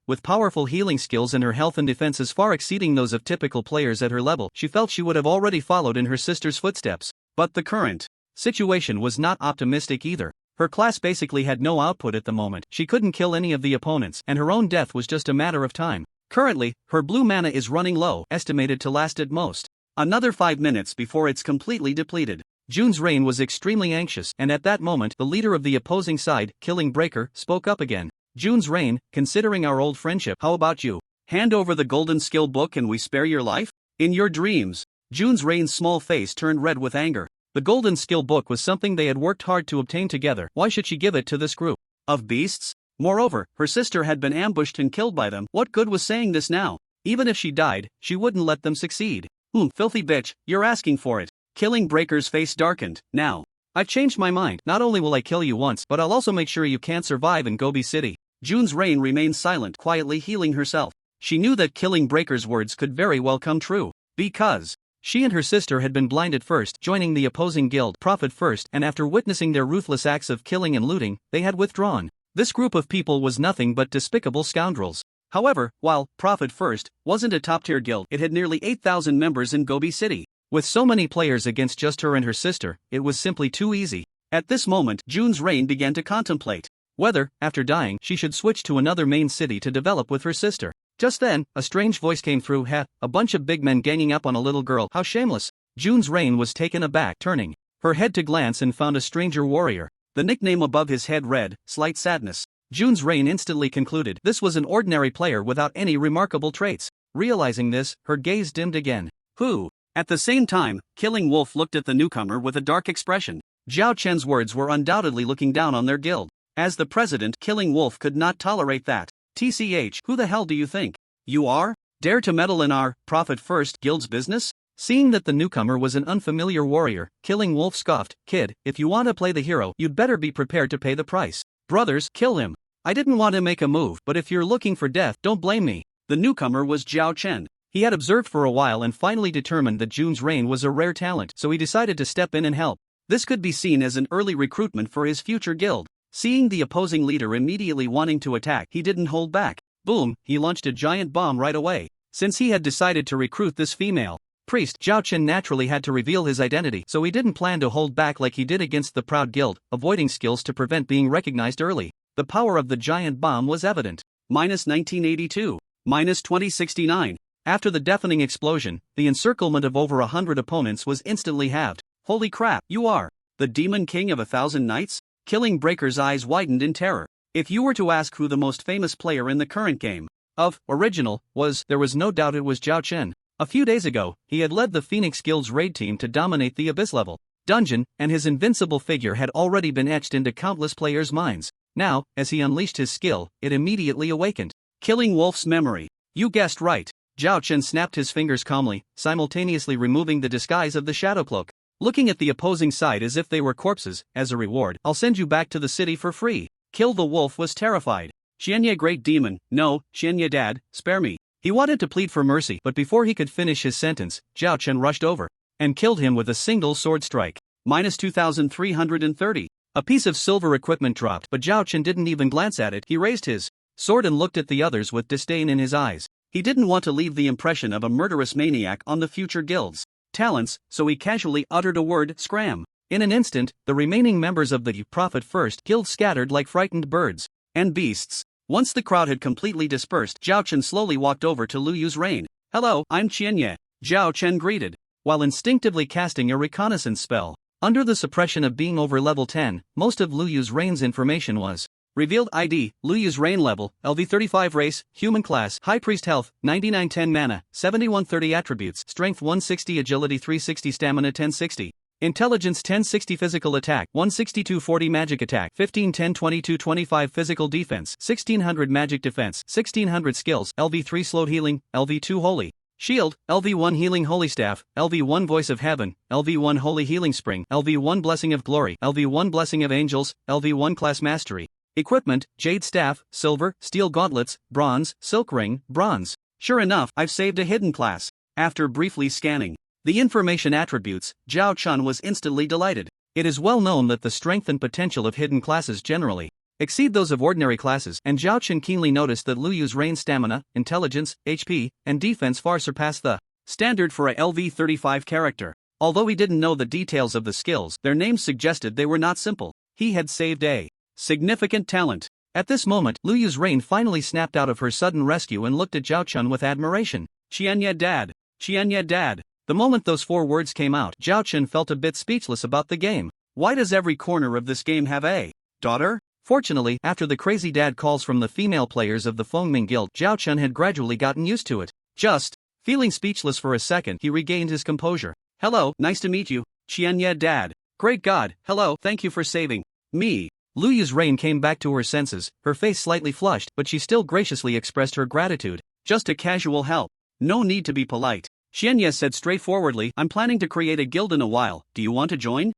Speaker 2: with powerful healing skills and her health and defenses far exceeding those of typical players at her level, she felt she would have already followed in her sister's footsteps. But the current situation was not optimistic either. Her class basically had no output at the moment, she couldn't kill any of the opponents, and her own death was just a matter of time. Currently, her blue mana is running low, estimated to last at most another 5 minutes before it's completely depleted. June's reign was extremely anxious, and at that moment, the leader of the opposing side, Killing Breaker, spoke up again. June's reign, considering our old friendship, how about you hand over the golden skill book and we spare your life? In your dreams. June's reign's small face turned red with anger. The golden skill book was something they had worked hard to obtain together. Why should she give it to this group of beasts? Moreover, her sister had been ambushed and killed by them. What good was saying this now? Even if she died, she wouldn't let them succeed. Filthy bitch, you're asking for it. Killing Breaker's face darkened. Now, I've changed my mind. Not only will I kill you once, but I'll also make sure you can't survive in Gobi City. June's reign remained silent, quietly healing herself. She knew that Killing Breaker's words could very well come true, because she and her sister had been blinded first, joining the opposing guild, Prophet First, and after witnessing their ruthless acts of killing and looting, they had withdrawn. This group of people was nothing but despicable scoundrels. However, while Prophet First wasn't a top-tier guild, it had nearly 8,000 members in Gobi City. With so many players against just her and her sister, it was simply too easy. At this moment, June's reign began to contemplate whether, after dying, she should switch to another main city to develop with her sister. Just then, a strange voice came through. A bunch of big men ganging up on a little girl. How shameless. June's reign was taken aback, turning her head to glance and found a stranger warrior. The nickname above his head read, Slight Sadness. June's reign instantly concluded this was an ordinary player without any remarkable traits. Realizing this, her gaze dimmed again. Who? At the same time, Killing Wolf looked at the newcomer with a dark expression. Zhao Chen's words were undoubtedly looking down on their guild. As the president, Killing Wolf could not tolerate that. TCH, who the hell do you think you are? Dare to meddle in our Prophet First guild's business? Seeing that the newcomer was an unfamiliar warrior, Killing Wolf scoffed. Kid, if you want to play the hero, you'd better be prepared to pay the price. Brothers, kill him. I didn't want to make a move, but if you're looking for death, don't blame me. The newcomer was Zhao Chen. He had observed for a while and finally determined that June's reign was a rare talent, so he decided to step in and help. This could be seen as an early recruitment for his future guild. Seeing the opposing leader immediately wanting to attack, he didn't hold back. Boom, he launched a giant bomb right away. Since he had decided to recruit this female priest, Zhao Chen naturally had to reveal his identity, so he didn't plan to hold back like he did against the Proud Guild, avoiding skills to prevent being recognized early. The power of the giant bomb was evident. -1982. -2069. After the deafening explosion, the encirclement of over 100 opponents was instantly halved. Holy crap, you are the Demon King of 1,000 Knights? Killing Breaker's eyes widened in terror. If you were to ask who the most famous player in the current game of Original was, there was no doubt it was Zhao Chen. A few days ago, he had led the Phoenix Guild's raid team to dominate the Abyss level dungeon, and his invincible figure had already been etched into countless players' minds. Now, as he unleashed his skill, it immediately awakened Killing Wolf's memory. You guessed right. Zhao Chen snapped his fingers calmly, simultaneously removing the disguise of the shadow cloak. Looking at the opposing side as if they were corpses, as a reward, I'll send you back to the city for free. Kill the Wolf was terrified. Xianye great demon, no, Xianye dad, spare me. He wanted to plead for mercy, but before he could finish his sentence, Zhao Chen rushed over and killed him with a single sword strike. -2330. A piece of silver equipment dropped, but Zhao Chen didn't even glance at it. He raised his sword and looked at the others with disdain in his eyes. He didn't want to leave the impression of a murderous maniac on the future guild's talents, so he casually uttered a word, scram. In an instant, the remaining members of the Prophet First Guild scattered like frightened birds and beasts. Once the crowd had completely dispersed, Zhao Chen slowly walked over to Lu Yu's reign. Hello, I'm Qianye. Zhao Chen greeted, while instinctively casting a reconnaissance spell. Under the suppression of being over level 10, most of Lu Yu's reign's information was Revealed ID, Luyu's Rain level, LV35 race, human class, High Priest health, 9910 mana, 7130 attributes, strength 160 agility 360 stamina 1060. Intelligence 1060 physical attack, 16240 magic attack, 1510 2225 physical defense, 1600 magic defense, 1600 skills, LV3 slowed healing, LV2 holy. Shield, LV1 Healing Holy Staff, LV1 Voice of Heaven, LV1 Holy Healing Spring, LV1 Blessing of Glory, LV1 Blessing of Angels, LV1 Class Mastery. Equipment, Jade Staff, Silver, Steel Gauntlets, Bronze, Silk Ring, Bronze. Sure enough, I've saved a hidden class. After briefly scanning the information attributes, Zhao Chun was instantly delighted. It is well known that the strength and potential of hidden classes generally exceed those of ordinary classes, and Zhao Chun keenly noticed that Luyu's Rain stamina, intelligence, HP, and defense far surpassed the standard for a LV35 character. Although he didn't know the details of the skills, their names suggested they were not simple. He had saved a significant talent. At this moment, Luyu's Rain finally snapped out of her sudden rescue and looked at Zhao Chun with admiration. Qianye dad. Qianye dad. The moment those 4 words came out, Zhao Chun felt a bit speechless about the game. Why does every corner of this game have a daughter? Fortunately, after the crazy dad calls from the female players of the Fengming Guild, Zhao Chun had gradually gotten used to it. Just feeling speechless for a second, he regained his composure. Hello, nice to meet you, Qianye dad. Great God, hello, thank you for saving me. Luyu's Rain came back to her senses, her face slightly flushed, but she still graciously expressed her gratitude. Just a casual help. No need to be polite. Qianye said straightforwardly, I'm planning to create a guild in a while, do you want to join?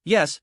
Speaker 2: Yes.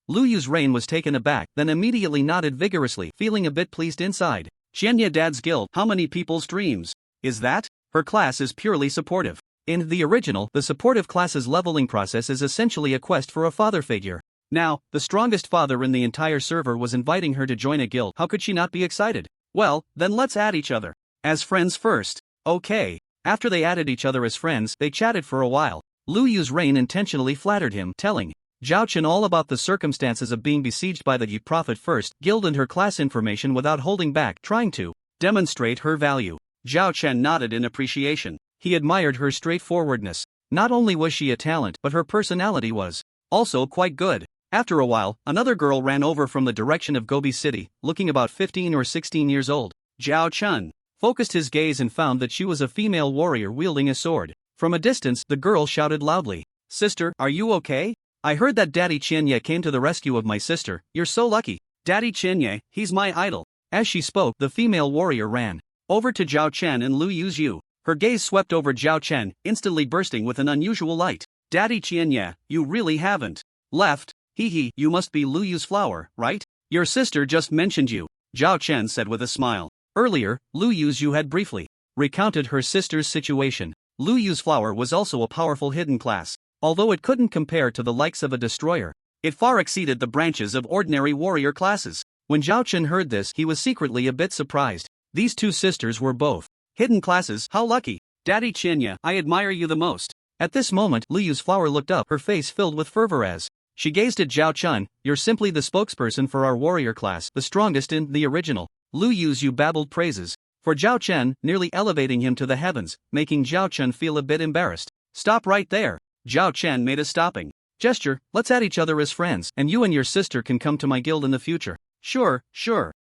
Speaker 2: Luyu's Rain was taken aback, then immediately nodded vigorously, feeling a bit pleased inside. Qianye dad's guild, how many people's dreams is that? Her class is purely supportive. In the original, the supportive class's leveling process is essentially a quest for a father figure. Now, the strongest father in the entire server was inviting her to join a guild. How could she not be excited? Well, then let's add each other as friends first. Okay. After they added each other as friends, they chatted for a while. Luyu's Rain intentionally flattered him, telling Zhao Chun all about the circumstances of being besieged by the Ye Prophet First Guild and her class information without holding back, trying to demonstrate her value. Zhao Chun nodded in appreciation. He admired her straightforwardness. Not only was she a talent, but her personality was also quite good. After a while, another girl ran over from the direction of Gobi City, looking about 15 or 16 years old. Zhao Chun focused his gaze and found that she was a female warrior wielding a sword. From a distance, the girl shouted loudly, "Sister, are you okay? I heard that Daddy Qianye came to the rescue of my sister. You're so lucky. Daddy Qianye, he's my idol." As she spoke, the female warrior ran over to Zhao Chen and Lu Yuzu. Her gaze swept over Zhao Chen, instantly bursting with an unusual light. Daddy Qianye, you really haven't left. Hee, you must be Lu Yu's flower, right? Your sister just mentioned you, Zhao Chen said with a smile. Earlier, Lu Yuzu had briefly recounted her sister's situation. Lu Yu's flower was also a powerful hidden class. Although it couldn't compare to the likes of a destroyer, it far exceeded the branches of ordinary warrior classes. When Zhao Chen heard this, he was secretly a bit surprised. These two sisters were both hidden classes. How lucky. Daddy Qianye, I admire you the most. At this moment, Lu Yu's flower looked up, her face filled with fervor as she gazed at Zhao Chen. You're simply the spokesperson for our warrior class, the strongest in the original. Lu Yuzu babbled praises for Zhao Chen, nearly elevating him to the heavens, making Zhao Chen feel a bit embarrassed. Stop right there. Zhao Chen made a stopping gesture. Let's add each other as friends, and you and your sister can come to my guild in the future. Sure.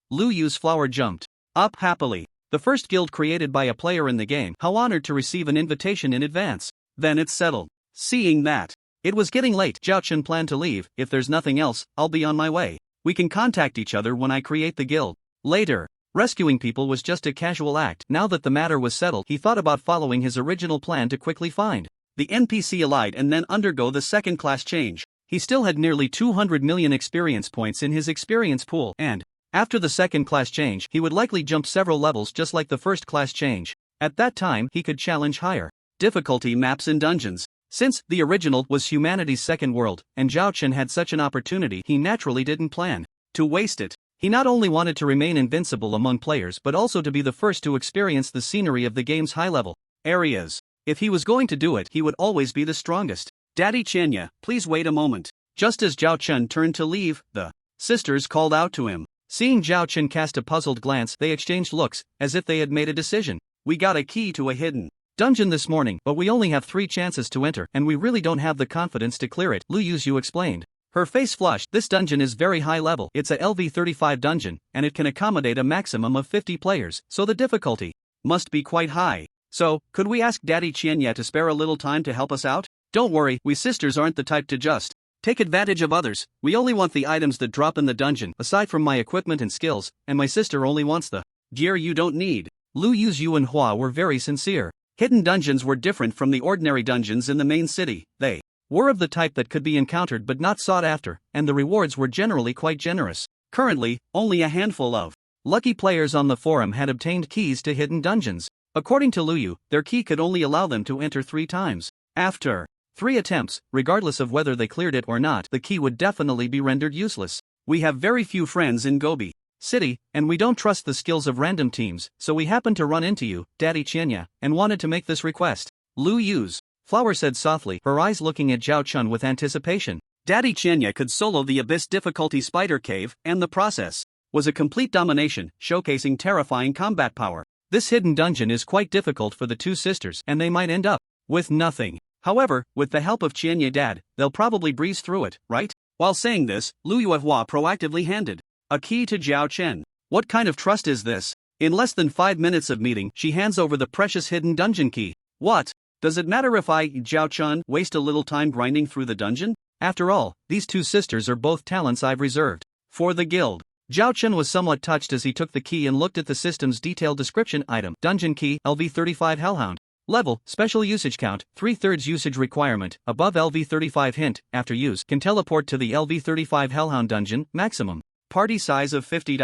Speaker 2: Lu Yu's flower jumped up happily. The first guild created by a player in the game. How honored to receive an invitation in advance. Then it's settled. Seeing that it was getting late, Zhao Chen planned to leave. If there's nothing else, I'll be on my way. We can contact each other when I create the guild. Later. Rescuing people was just a casual act. Now that the matter was settled, he thought about following his original plan to quickly find the NPC allied and then undergo the second class change. He still had nearly 200 million experience points in his experience pool, and after the second class change, he would likely jump several levels just like the first class change. At that time, he could challenge higher difficulty maps and dungeons. Since the original was humanity's second world, and Zhao Chen had such an opportunity, he naturally didn't plan to waste it. He not only wanted to remain invincible among players but also to be the first to experience the scenery of the game's high-level areas. If he was going to do it, he would always be the strongest. Daddy Qianye, please wait a moment. Just as Zhao Chen turned to leave, the sisters called out to him. Seeing Zhao Chen cast a puzzled glance, they exchanged looks, as if they had made a decision. We got a key to a hidden dungeon this morning, but we only have 3 chances to enter, and we really don't have the confidence to clear it, Lu Yuzu explained. Her face flushed. This dungeon is very high level. It's a LV35 dungeon, and it can accommodate a maximum of 50 players, so the difficulty must be quite high. So, could we ask Daddy Qianya to spare a little time to help us out? Don't worry, we sisters aren't the type to just take advantage of others. We only want the items that drop in the dungeon, aside from my equipment and skills, and my sister only wants the gear you don't need. Lu Yu's Yu and Hua were very sincere. Hidden dungeons were different from the ordinary dungeons in the main city. They were of the type that could be encountered but not sought after, and the rewards were generally quite generous. Currently, only a handful of lucky players on the forum had obtained keys to hidden dungeons. According to Lu Yu, their key could only allow them to enter 3 times. After 3 attempts, regardless of whether they cleared it or not, the key would definitely be rendered useless. We have very few friends in Gobi City, and we don't trust the skills of random teams, so we happened to run into you, Daddy Qianya, and wanted to make this request. Lu Yu's Flower said softly, her eyes looking at Zhao Chun with anticipation. Daddy Qianya could solo the Abyss difficulty Spider Cave, and the process was a complete domination, showcasing terrifying combat power. This hidden dungeon is quite difficult for the 2 sisters, and they might end up with nothing. However, with the help of Qianya Dad, they'll probably breeze through it, right? While saying this, Lu Yuehua proactively handed a key to Zhao Chen. What kind of trust is this? In less than 5 minutes of meeting, she hands over the precious hidden dungeon key. What? Does it matter if I, Zhao Chen, waste a little time grinding through the dungeon? After all, these 2 sisters are both talents I've reserved for the guild. Zhao Chen was somewhat touched as he took the key and looked at the system's detailed description item. Dungeon key, LV35 Hellhound. Level, special usage count, 3/3 usage requirement, above LV35 hint, after use, can teleport to the LV35 Hellhound dungeon, maximum. Party size of 50.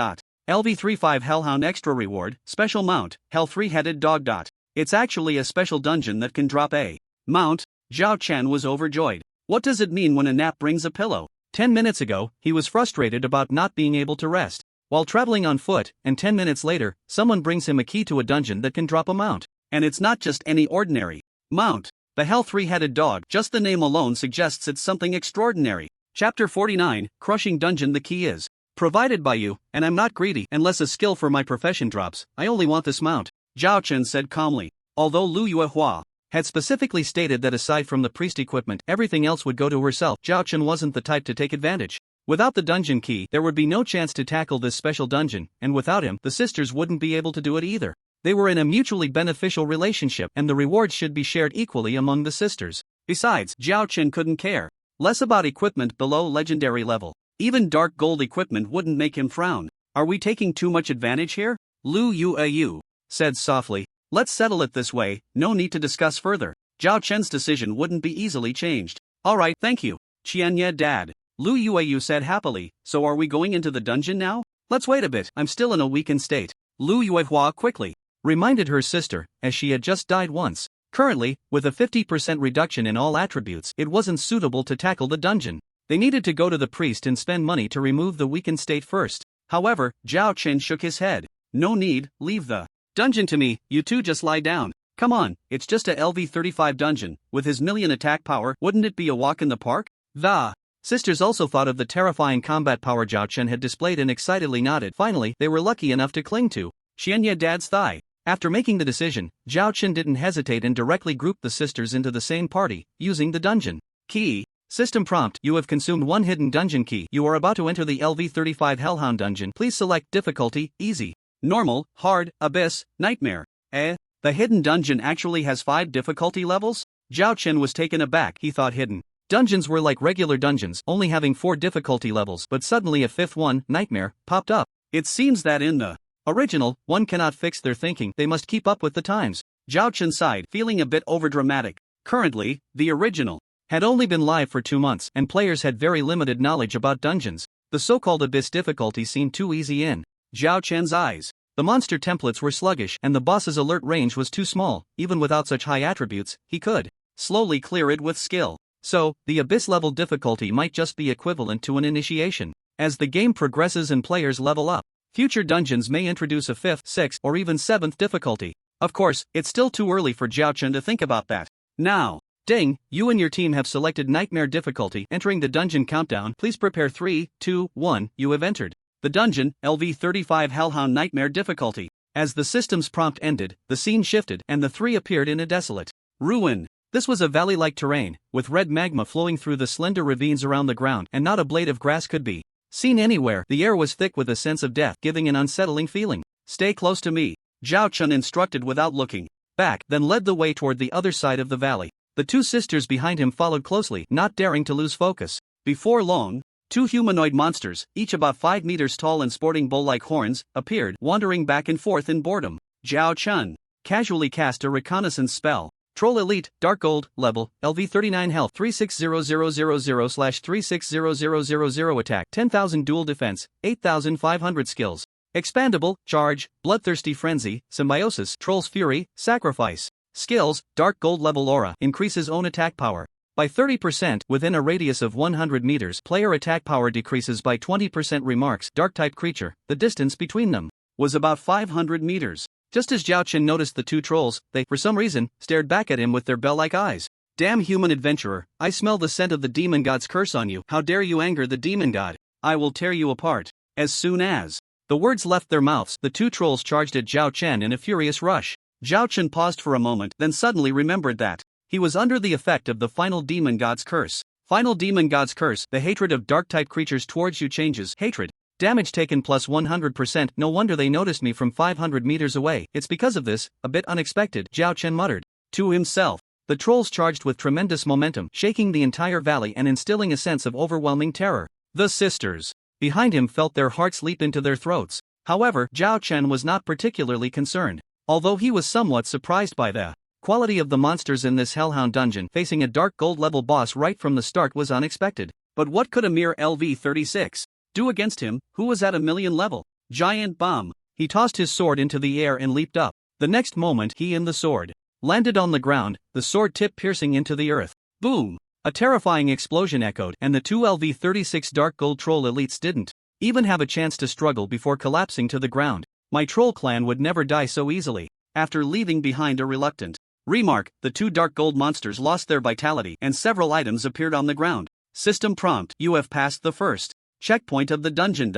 Speaker 2: LV35 Hellhound extra reward, special mount, Hell 3-headed dog. It's actually a special dungeon that can drop a mount. Zhao Chen was overjoyed. What does it mean when a nap brings a pillow? 10 minutes ago, he was frustrated about not being able to rest while traveling on foot, and 10 minutes later, someone brings him a key to a dungeon that can drop a mount. And it's not just any ordinary mount. The Hell 3-headed dog, just the name alone suggests it's something extraordinary. Chapter 49, Crushing Dungeon. The key is provided by you, and I'm not greedy. Unless a skill for my profession drops, I only want this mount, Zhao Chen said calmly. Although Lu Yuehua had specifically stated that aside from the priest equipment, everything else would go to herself, Zhao Chen wasn't the type to take advantage. Without the dungeon key, there would be no chance to tackle this special dungeon, and without him, the sisters wouldn't be able to do it either. They were in a mutually beneficial relationship, and the rewards should be shared equally among the sisters. Besides, Zhao Chen couldn't care less about equipment below legendary level. Even dark gold equipment wouldn't make him frown. Are we taking too much advantage here? Lu Yueyu said softly. Let's settle it this way, no need to discuss further. Zhao Chen's decision wouldn't be easily changed. Alright, thank you, Qianya Dad. Lu Yueyu said happily. So are we going into the dungeon now? Let's wait a bit, I'm still in a weakened state. Lu Yuehua quickly reminded her sister, as she had just died once. Currently, with a 50% reduction in all attributes, it wasn't suitable to tackle the dungeon. They needed to go to the priest and spend money to remove the weakened state first. However, Zhao Chen shook his head. No need, leave the dungeon to me, you two just lie down. Come on, it's just a LV35 dungeon. With his million attack power, wouldn't it be a walk in the park? The sisters also thought of the terrifying combat power Zhao Chen had displayed and excitedly nodded. Finally, they were lucky enough to cling to Qianya Dad's thigh. After making the decision, Zhao Chen didn't hesitate and directly grouped the sisters into the same party, using the dungeon key. System prompt: you have consumed 1 hidden dungeon key. You are about to enter the LV35 Hellhound dungeon. Please select difficulty, easy, normal, hard, abyss, nightmare. The hidden dungeon actually has 5 difficulty levels? Zhao Chen was taken aback. He thought hidden dungeons were like regular dungeons, only having 4 difficulty levels, but suddenly a 5th one, nightmare, popped up. It seems that in the original, one cannot fix their thinking, they must keep up with the times. Zhao Chen sighed, feeling a bit overdramatic. Currently, the original had only been live for 2 months, and players had very limited knowledge about dungeons. The so-called abyss difficulty seemed too easy in Zhao Chen's eyes. The monster templates were sluggish, and the boss's alert range was too small. Even without such high attributes, he could slowly clear it with skill. So, the abyss-level difficulty might just be equivalent to an initiation. As the game progresses and players level up, future dungeons may introduce a 5th, 6th, or even 7th difficulty. Of course, it's still too early for Zhao Chen to think about that. Now, ding, you and your team have selected Nightmare difficulty. Entering the dungeon countdown, please prepare 3, 2, 1, you have entered the dungeon, LV35 Hellhound Nightmare difficulty. As the system's prompt ended, the scene shifted, and the 3 appeared in a desolate ruin. This was a valley-like terrain, with red magma flowing through the slender ravines around the ground, and not a blade of grass could be seen anywhere. The air was thick with a sense of death, giving an unsettling feeling. "Stay close to me," Zhao Chun instructed without looking back, then led the way toward the other side of the valley. The two sisters behind him followed closely, not daring to lose focus. Before long, two humanoid monsters, each about 5 meters tall and sporting bull-like horns, appeared, wandering back and forth in boredom. Zhao Chun casually cast a reconnaissance spell. Troll Elite, Dark Gold, Level, LV39 Health 360000/360000 Attack 10,000 Dual Defense, 8,500 Skills. Expandable, Charge, Bloodthirsty Frenzy, Symbiosis, Troll's Fury, Sacrifice. Skills, Dark Gold Level Aura, increases own attack power by 30% within a radius of 100 meters. Player attack power decreases by 20%. Remarks, Dark-type creature, the distance between them was about 500 meters. Just as Zhao Chen noticed the two trolls, they, for some reason, stared back at him with their bell-like eyes. "Damn human adventurer, I smell the scent of the demon god's curse on you. How dare you anger the demon god? I will tear you apart." As soon as the words left their mouths, the two trolls charged at Zhao Chen in a furious rush. Zhao Chen paused for a moment, then suddenly remembered that he was under the effect of the final demon god's curse. Final demon god's curse, the hatred of dark-type creatures towards you changes. Hatred. Damage taken plus 100%. No wonder they noticed me from 500 meters away. It's because of this, a bit unexpected, Zhao Chen muttered to himself. The trolls charged with tremendous momentum, shaking the entire valley and instilling a sense of overwhelming terror. The sisters behind him felt their hearts leap into their throats. However, Zhao Chen was not particularly concerned. Although he was somewhat surprised by the quality of the monsters in this Hellhound dungeon, facing a Dark Gold level boss right from the start was unexpected. But what could a mere LV36 do against him, who was at a million level? Giant bomb. He tossed his sword into the air and leaped up. The next moment he and the sword landed on the ground, the sword tip piercing into the earth. Boom! A terrifying explosion echoed, and the two LV36 Dark Gold Troll Elites didn't even have a chance to struggle before collapsing to the ground. My troll clan would never die so easily. After leaving behind a reluctant remark, the two Dark Gold monsters lost their vitality and several items appeared on the ground. System prompt: you have passed the first checkpoint of the dungeon.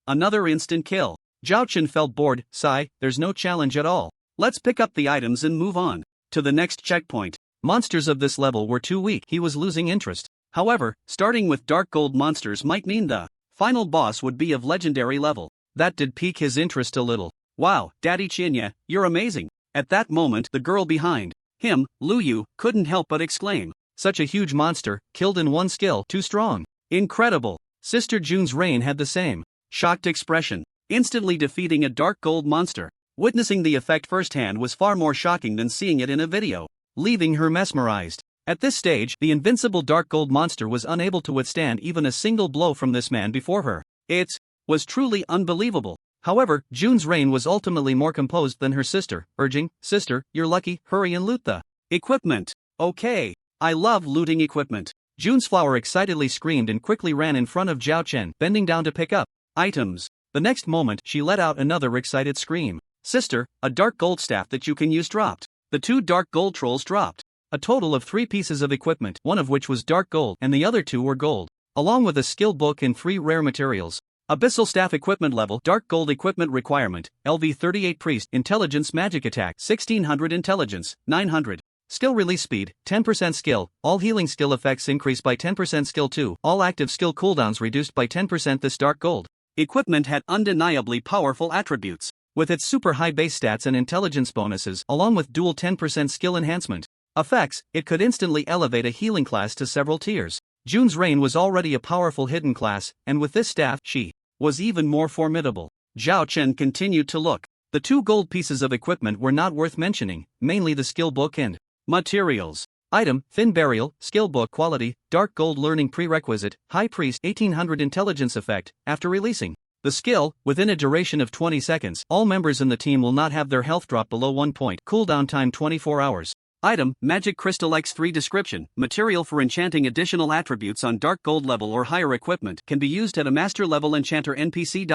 Speaker 2: Another instant kill. Zhao Chen felt bored. Sigh, there's no challenge at all. Let's pick up the items and move on to the next checkpoint. Monsters of this level were too weak. He was losing interest. However, starting with Dark Gold monsters might mean the final boss would be of legendary level. That did pique his interest a little. Wow, Daddy Chinya, you're amazing. At that moment, the girl behind him, Lu Yu, couldn't help but exclaim. Such a huge monster, killed in one skill, too strong. Incredible. Sister June's Rain had the same shocked expression, instantly defeating a Dark Gold monster. Witnessing the effect firsthand was far more shocking than seeing it in a video, leaving her mesmerized. At this stage, the invincible Dark Gold monster was unable to withstand even a single blow from this man before her. It was truly unbelievable. However, June's Rain was ultimately more composed than her sister, urging, "Sister, you're lucky, hurry and loot the equipment." "Okay, I love looting equipment." June's Flower excitedly screamed and quickly ran in front of Zhao Chen, bending down to pick up items. The next moment, she let out another excited scream. "Sister, a Dark Gold staff that you can use dropped." The two Dark Gold trolls dropped a total of 3 pieces of equipment, one of which was Dark Gold and the other 2 were gold, along with a skill book and 3 rare materials. Abyssal Staff Equipment Level, Dark Gold Equipment Requirement, LV38 Priest, Intelligence Magic Attack, 1600 Intelligence, 900. Skill Release Speed, 10% Skill, all healing skill effects increase by 10%. Skill 2, all active skill cooldowns reduced by 10%. This Dark Gold equipment had undeniably powerful attributes. With its super high base stats and intelligence bonuses, along with dual 10% skill enhancement effects, it could instantly elevate a healing class to several tiers. June's Rain was already a powerful hidden class, and with this staff, she was even more formidable. Zhao Chen continued to look. The 2 gold pieces of equipment were not worth mentioning, mainly the skill book and materials. Item, Thin Burial, Skill Book Quality, Dark Gold Learning Prerequisite, High Priest 1800 Intelligence Effect. After releasing the skill, within a duration of 20 seconds, all members in the team will not have their health drop below 1 point. Cooldown time 24 hours. Item, Magic Crystal X3 Description, material for enchanting additional attributes on Dark Gold level or higher equipment, can be used at a Master level enchanter NPC.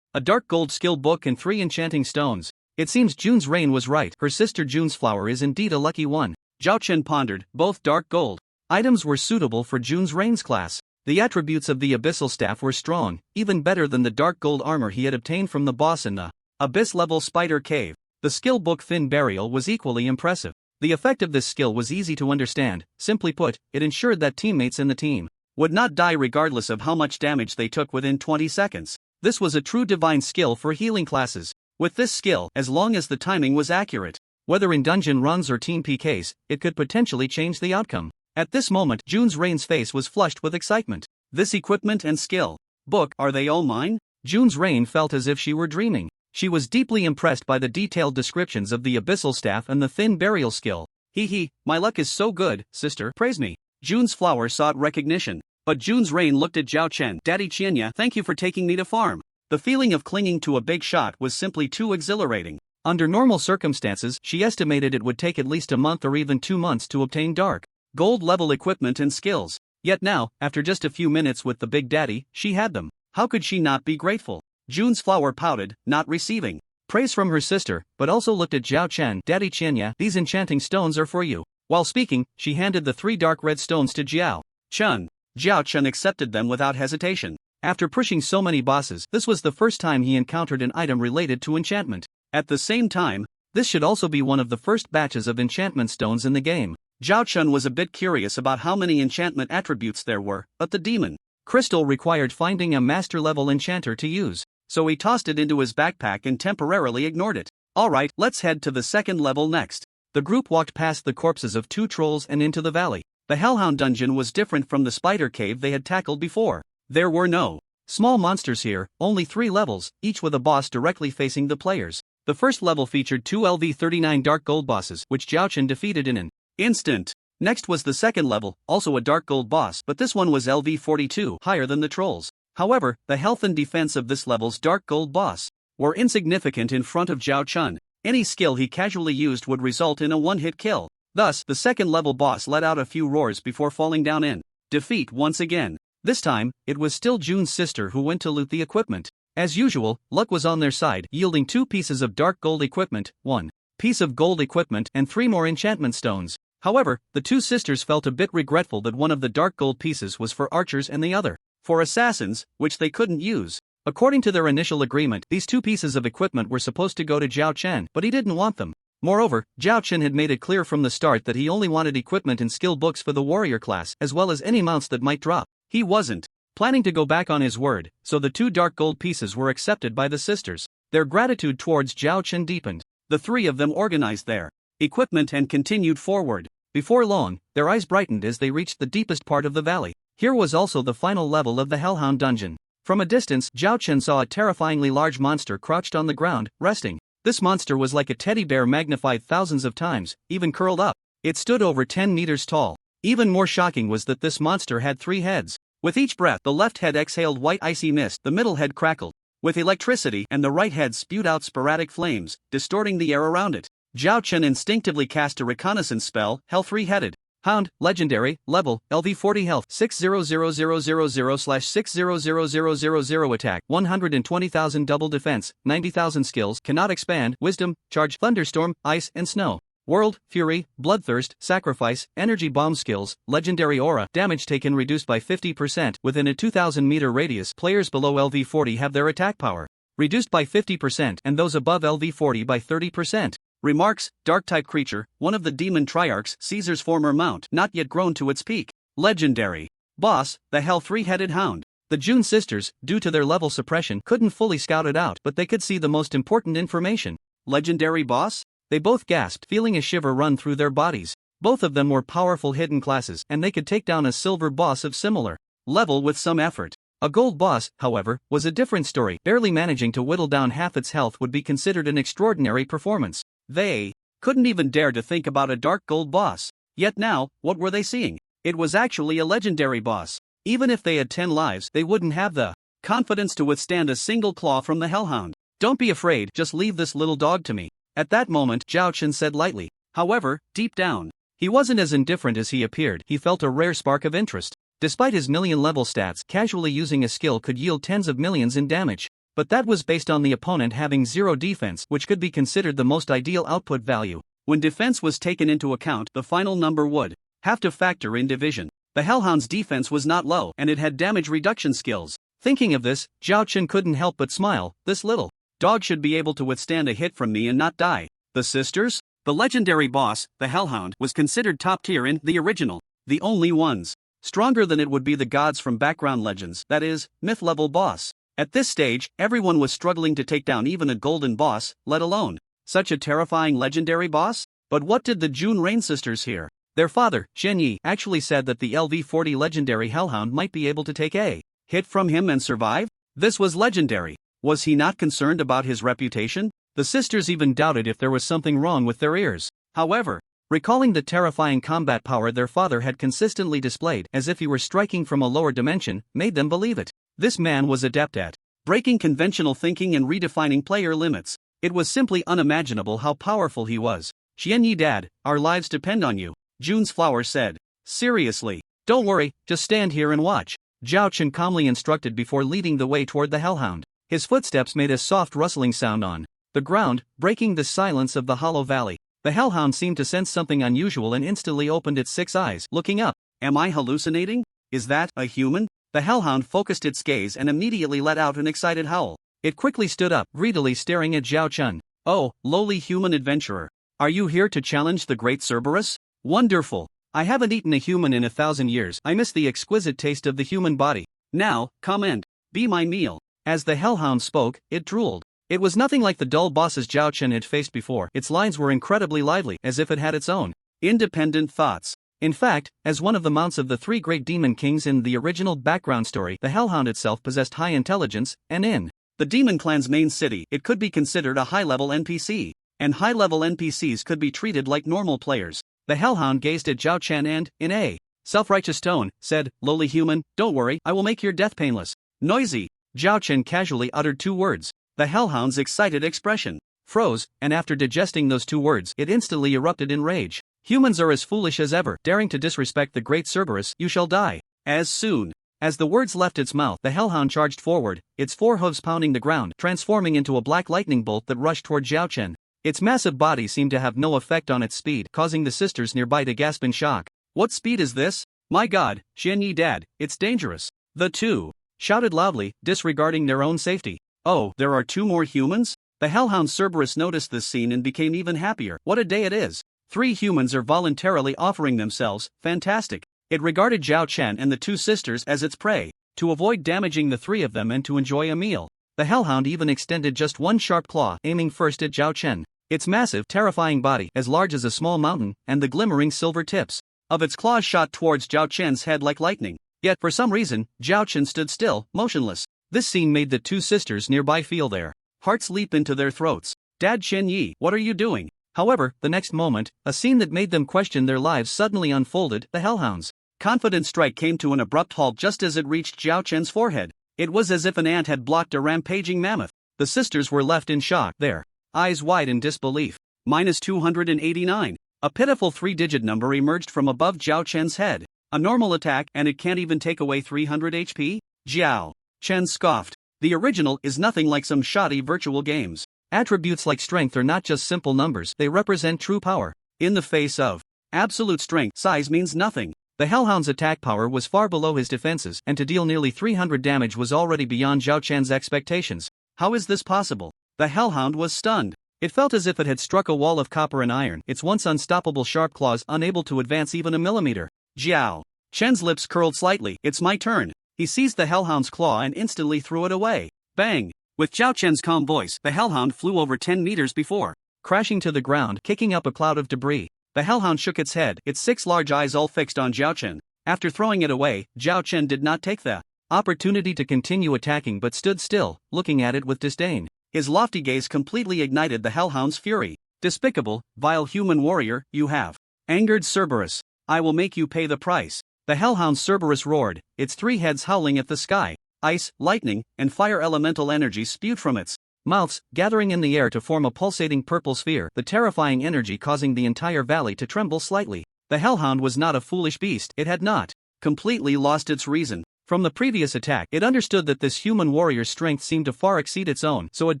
Speaker 2: A Dark Gold skill book and 3 enchanting stones. It seems June's Rain was right. Her sister June's Flower is indeed a lucky one. Zhao Chen pondered. Both Dark Gold items were suitable for June's Rain's class. The attributes of the Abyssal Staff were strong, even better than the Dark Gold armor he had obtained from the boss in the Abyss level Spider Cave. The skill book Thin Burial was equally impressive. The effect of this skill was easy to understand. Simply put, it ensured that teammates in the team would not die regardless of how much damage they took within 20 seconds. This was a true divine skill for healing classes. With this skill, as long as the timing was accurate, whether in dungeon runs or team PKs, it could potentially change the outcome. At this moment, June's Rain's face was flushed with excitement. This equipment and skill book, are they all mine? June's Rain felt as if she were dreaming. She was deeply impressed by the detailed descriptions of the abyssal staff and the thin burial skill. Hee, my luck is so good, sister, praise me. June's flower sought recognition. But June's Rain looked at Zhao Chen. Daddy Qianya, thank you for taking me to farm. The feeling of clinging to a big shot was simply too exhilarating. Under normal circumstances, she estimated it would take at least a month or even 2 months to obtain dark gold level equipment and skills. Yet now, after just a few minutes with the Big Daddy, she had them. How could she not be grateful? June's flower pouted, not receiving praise from her sister, but also looked at Zhao Chen. Daddy Qianya, these enchanting stones are for you. While speaking, she handed the 3 dark red stones to Zhao Chen. Zhao Chen accepted them without hesitation. After pushing so many bosses, this was the first time he encountered an item related to enchantment. At the same time, this should also be one of the first batches of enchantment stones in the game. Zhao Chen was a bit curious about how many enchantment attributes there were, but the demon crystal required finding a master-level enchanter to use, so he tossed it into his backpack and temporarily ignored it. Alright, let's head to the second level next. The group walked past the corpses of 2 trolls and into the valley. The Hellhound dungeon was different from the spider cave they had tackled before. There were no small monsters here, only 3 levels, each with a boss directly facing the players. The first level featured 2 LV39 dark gold bosses, which Zhao Chen defeated in an instant. Next was the second level, also a dark gold boss, but this one was LV42, higher than the trolls. However, the health and defense of this level's dark gold boss were insignificant in front of Zhao Chen. Any skill he casually used would result in a one-hit kill. Thus, the second level boss let out a few roars before falling down in defeat once again. This time, it was still June's sister who went to loot the equipment. As usual, luck was on their side, yielding 2 pieces of dark gold equipment, 1 piece of gold equipment, and 3 more enchantment stones. However, the 2 sisters felt a bit regretful that one of the dark gold pieces was for archers and the other for assassins, which they couldn't use. According to their initial agreement, these 2 pieces of equipment were supposed to go to Zhao Chen, but he didn't want them. Moreover, Zhao Chen had made it clear from the start that he only wanted equipment and skill books for the warrior class, as well as any mounts that might drop. He wasn't planning to go back on his word, so the 2 dark gold pieces were accepted by the sisters. Their gratitude towards Zhao Chen deepened. The 3 of them organized their equipment and continued forward. Before long, their eyes brightened as they reached the deepest part of the valley. Here was also the final level of the Hellhound dungeon. From a distance, Zhao Chen saw a terrifyingly large monster crouched on the ground, resting. This monster was like a teddy bear magnified thousands of times, even curled up. It stood over 10 meters tall. Even more shocking was that this monster had 3 heads. With each breath, the left head exhaled white icy mist, the middle head crackled with electricity, and the right head spewed out sporadic flames, distorting the air around it. Zhao Chen instinctively cast a reconnaissance spell, Hell 3-headed. Hound, Legendary, Level, LV40 Health, 600,000/600,000 Attack, 120,000 Double Defense, 90,000 Skills, Cannot Expand, Wisdom, Charge, Thunderstorm, Ice and Snow. World, Fury, Bloodthirst, Sacrifice, Energy Bomb Skills, Legendary Aura, Damage taken reduced by 50%. Within a 2,000 meter radius, players below LV40 have their attack power reduced by 50% and those above LV40 by 30%. Remarks, Dark-type creature, one of the demon triarchs, Caesar's former mount, not yet grown to its peak. Legendary boss, the Hell 3-headed Hound. The June sisters, due to their level suppression, couldn't fully scout it out, but they could see the most important information. Legendary boss? They both gasped, feeling a shiver run through their bodies. Both of them were powerful hidden classes, and they could take down a silver boss of similar level with some effort. A gold boss, however, was a different story. Barely managing to whittle down half its health would be considered an extraordinary performance. They couldn't even dare to think about a dark gold boss. Yet now, what were they seeing? It was actually a legendary boss. Even if they had 10 lives, they wouldn't have the confidence to withstand a single claw from the Hellhound. Don't be afraid, just leave this little dog to me. At that moment, Zhao Chen said lightly. However, deep down, he wasn't as indifferent as he appeared. He felt a rare spark of interest. Despite his million-level stats, casually using a skill could yield tens of millions in damage. But that was based on the opponent having 0 defense, which could be considered the most ideal output value. When defense was taken into account, the final number would have to factor in division. The Hellhound's defense was not low, and it had damage reduction skills. Thinking of this, Zhao Chen couldn't help but smile. This little dog should be able to withstand a hit from me and not die. The sisters? The legendary boss, the Hellhound, was considered top tier in the original, the only ones. Stronger than it would be the gods from background legends, that is, myth-level boss. At this stage, everyone was struggling to take down even a golden boss, let alone such a terrifying legendary boss? But what did the June Rain sisters hear? Their father, Shen Yi, actually said that the LV-40 legendary Hellhound might be able to take a hit from him and survive? This was legendary. Was he not concerned about his reputation? The sisters even doubted if there was something wrong with their ears. However, recalling the terrifying combat power their father had consistently displayed as if he were striking from a lower dimension, made them believe it. This man was adept at breaking conventional thinking and redefining player limits. It was simply unimaginable how powerful he was. Xian Yi Dad, our lives depend on you, June's flower said. Seriously, don't worry, just stand here and watch, Zhao Chen calmly instructed before leading the way toward the Hellhound. His footsteps made a soft rustling sound on the ground, breaking the silence of the hollow valley. The Hellhound seemed to sense something unusual and instantly opened its 6 eyes, looking up. Am I hallucinating? Is that a human? The Hellhound focused its gaze and immediately let out an excited howl. It quickly stood up, greedily staring at Zhao Chen. Oh, lowly human adventurer. Are you here to challenge the great Cerberus? Wonderful. I haven't eaten a human in 1,000 years. I miss the exquisite taste of the human body. Now, come and be my meal. As the Hellhound spoke, it drooled. It was nothing like the dull bosses Zhao Chen had faced before. Its lines were incredibly lively, as if it had its own independent thoughts. In fact, as one of the mounts of the 3 great demon kings in the original background story, the Hellhound itself possessed high intelligence, and in the demon clan's main city, it could be considered a high-level NPC. And high-level NPCs could be treated like normal players. The Hellhound gazed at Zhao Chen and, in a self-righteous tone, said, lowly human, don't worry, I will make your death painless. Noisy. Zhao Chen casually uttered 2 words. The Hellhound's excited expression froze, and after digesting those 2 words, it instantly erupted in rage. Humans are as foolish as ever, daring to disrespect the great Cerberus, you shall die. As soon as the words left its mouth, the Hellhound charged forward, its 4 hooves pounding the ground, transforming into a black lightning bolt that rushed toward Zhao Chen. Its massive body seemed to have no effect on its speed, causing the sisters nearby to gasp in shock. What speed is this? My god, Xian Yi Dad, it's dangerous. The 2 shouted loudly, disregarding their own safety. Oh, there are 2 more humans? The Hellhound Cerberus noticed this scene and became even happier. What a day it is. 3 humans are voluntarily offering themselves, fantastic. It regarded Zhao Chen and the 2 sisters as its prey, to avoid damaging the 3 of them and to enjoy a meal. The Hellhound even extended just 1 sharp claw, aiming first at Zhao Chen. Its massive, terrifying body, as large as a small mountain, and the glimmering silver tips of its claws shot towards Zhao Chen's head like lightning. Yet for some reason, Zhao Chen stood still, motionless. This scene made the 2 sisters nearby feel their hearts leap into their throats. Dad Shen Yi, what are you doing? However, the next moment, a scene that made them question their lives suddenly unfolded. The Hellhound's confident strike came to an abrupt halt just as it reached Zhao Chen's forehead. It was as if an ant had blocked a rampaging mammoth. The sisters were left in shock, their eyes wide in disbelief. -289. A pitiful 3-digit number emerged from above Zhao Chen's head. A normal attack, and it can't even take away 300 HP? Zhao Chen scoffed. The original is nothing like some shoddy virtual games. Attributes like strength are not just simple numbers, they represent true power. In the face of absolute strength, size means nothing. The Hellhound's attack power was far below his defenses, and to deal nearly 300 damage was already beyond Zhao Chen's expectations. How is this possible? The Hellhound was stunned. It felt as if it had struck a wall of copper and iron, its once unstoppable sharp claws unable to advance even a millimeter. Zhao Chen's lips curled slightly. It's my turn. He seized the Hellhound's claw and instantly threw it away. Bang! With Zhao Chen's calm voice, the Hellhound flew over 10 meters before crashing to the ground, kicking up a cloud of debris. The Hellhound shook its head, its 6 large eyes all fixed on Zhao Chen. After throwing it away, Zhao Chen did not take the opportunity to continue attacking but stood still, looking at it with disdain. His lofty gaze completely ignited the Hellhound's fury. Despicable, vile human warrior, you have angered Cerberus. I will make you pay the price. The Hellhound Cerberus roared, its 3 heads howling at the sky. Ice, lightning, and fire elemental energy spewed from its mouths, gathering in the air to form a pulsating purple sphere, the terrifying energy causing the entire valley to tremble slightly. The Hellhound was not a foolish beast, it had not completely lost its reason. From the previous attack, it understood that this human warrior's strength seemed to far exceed its own, so it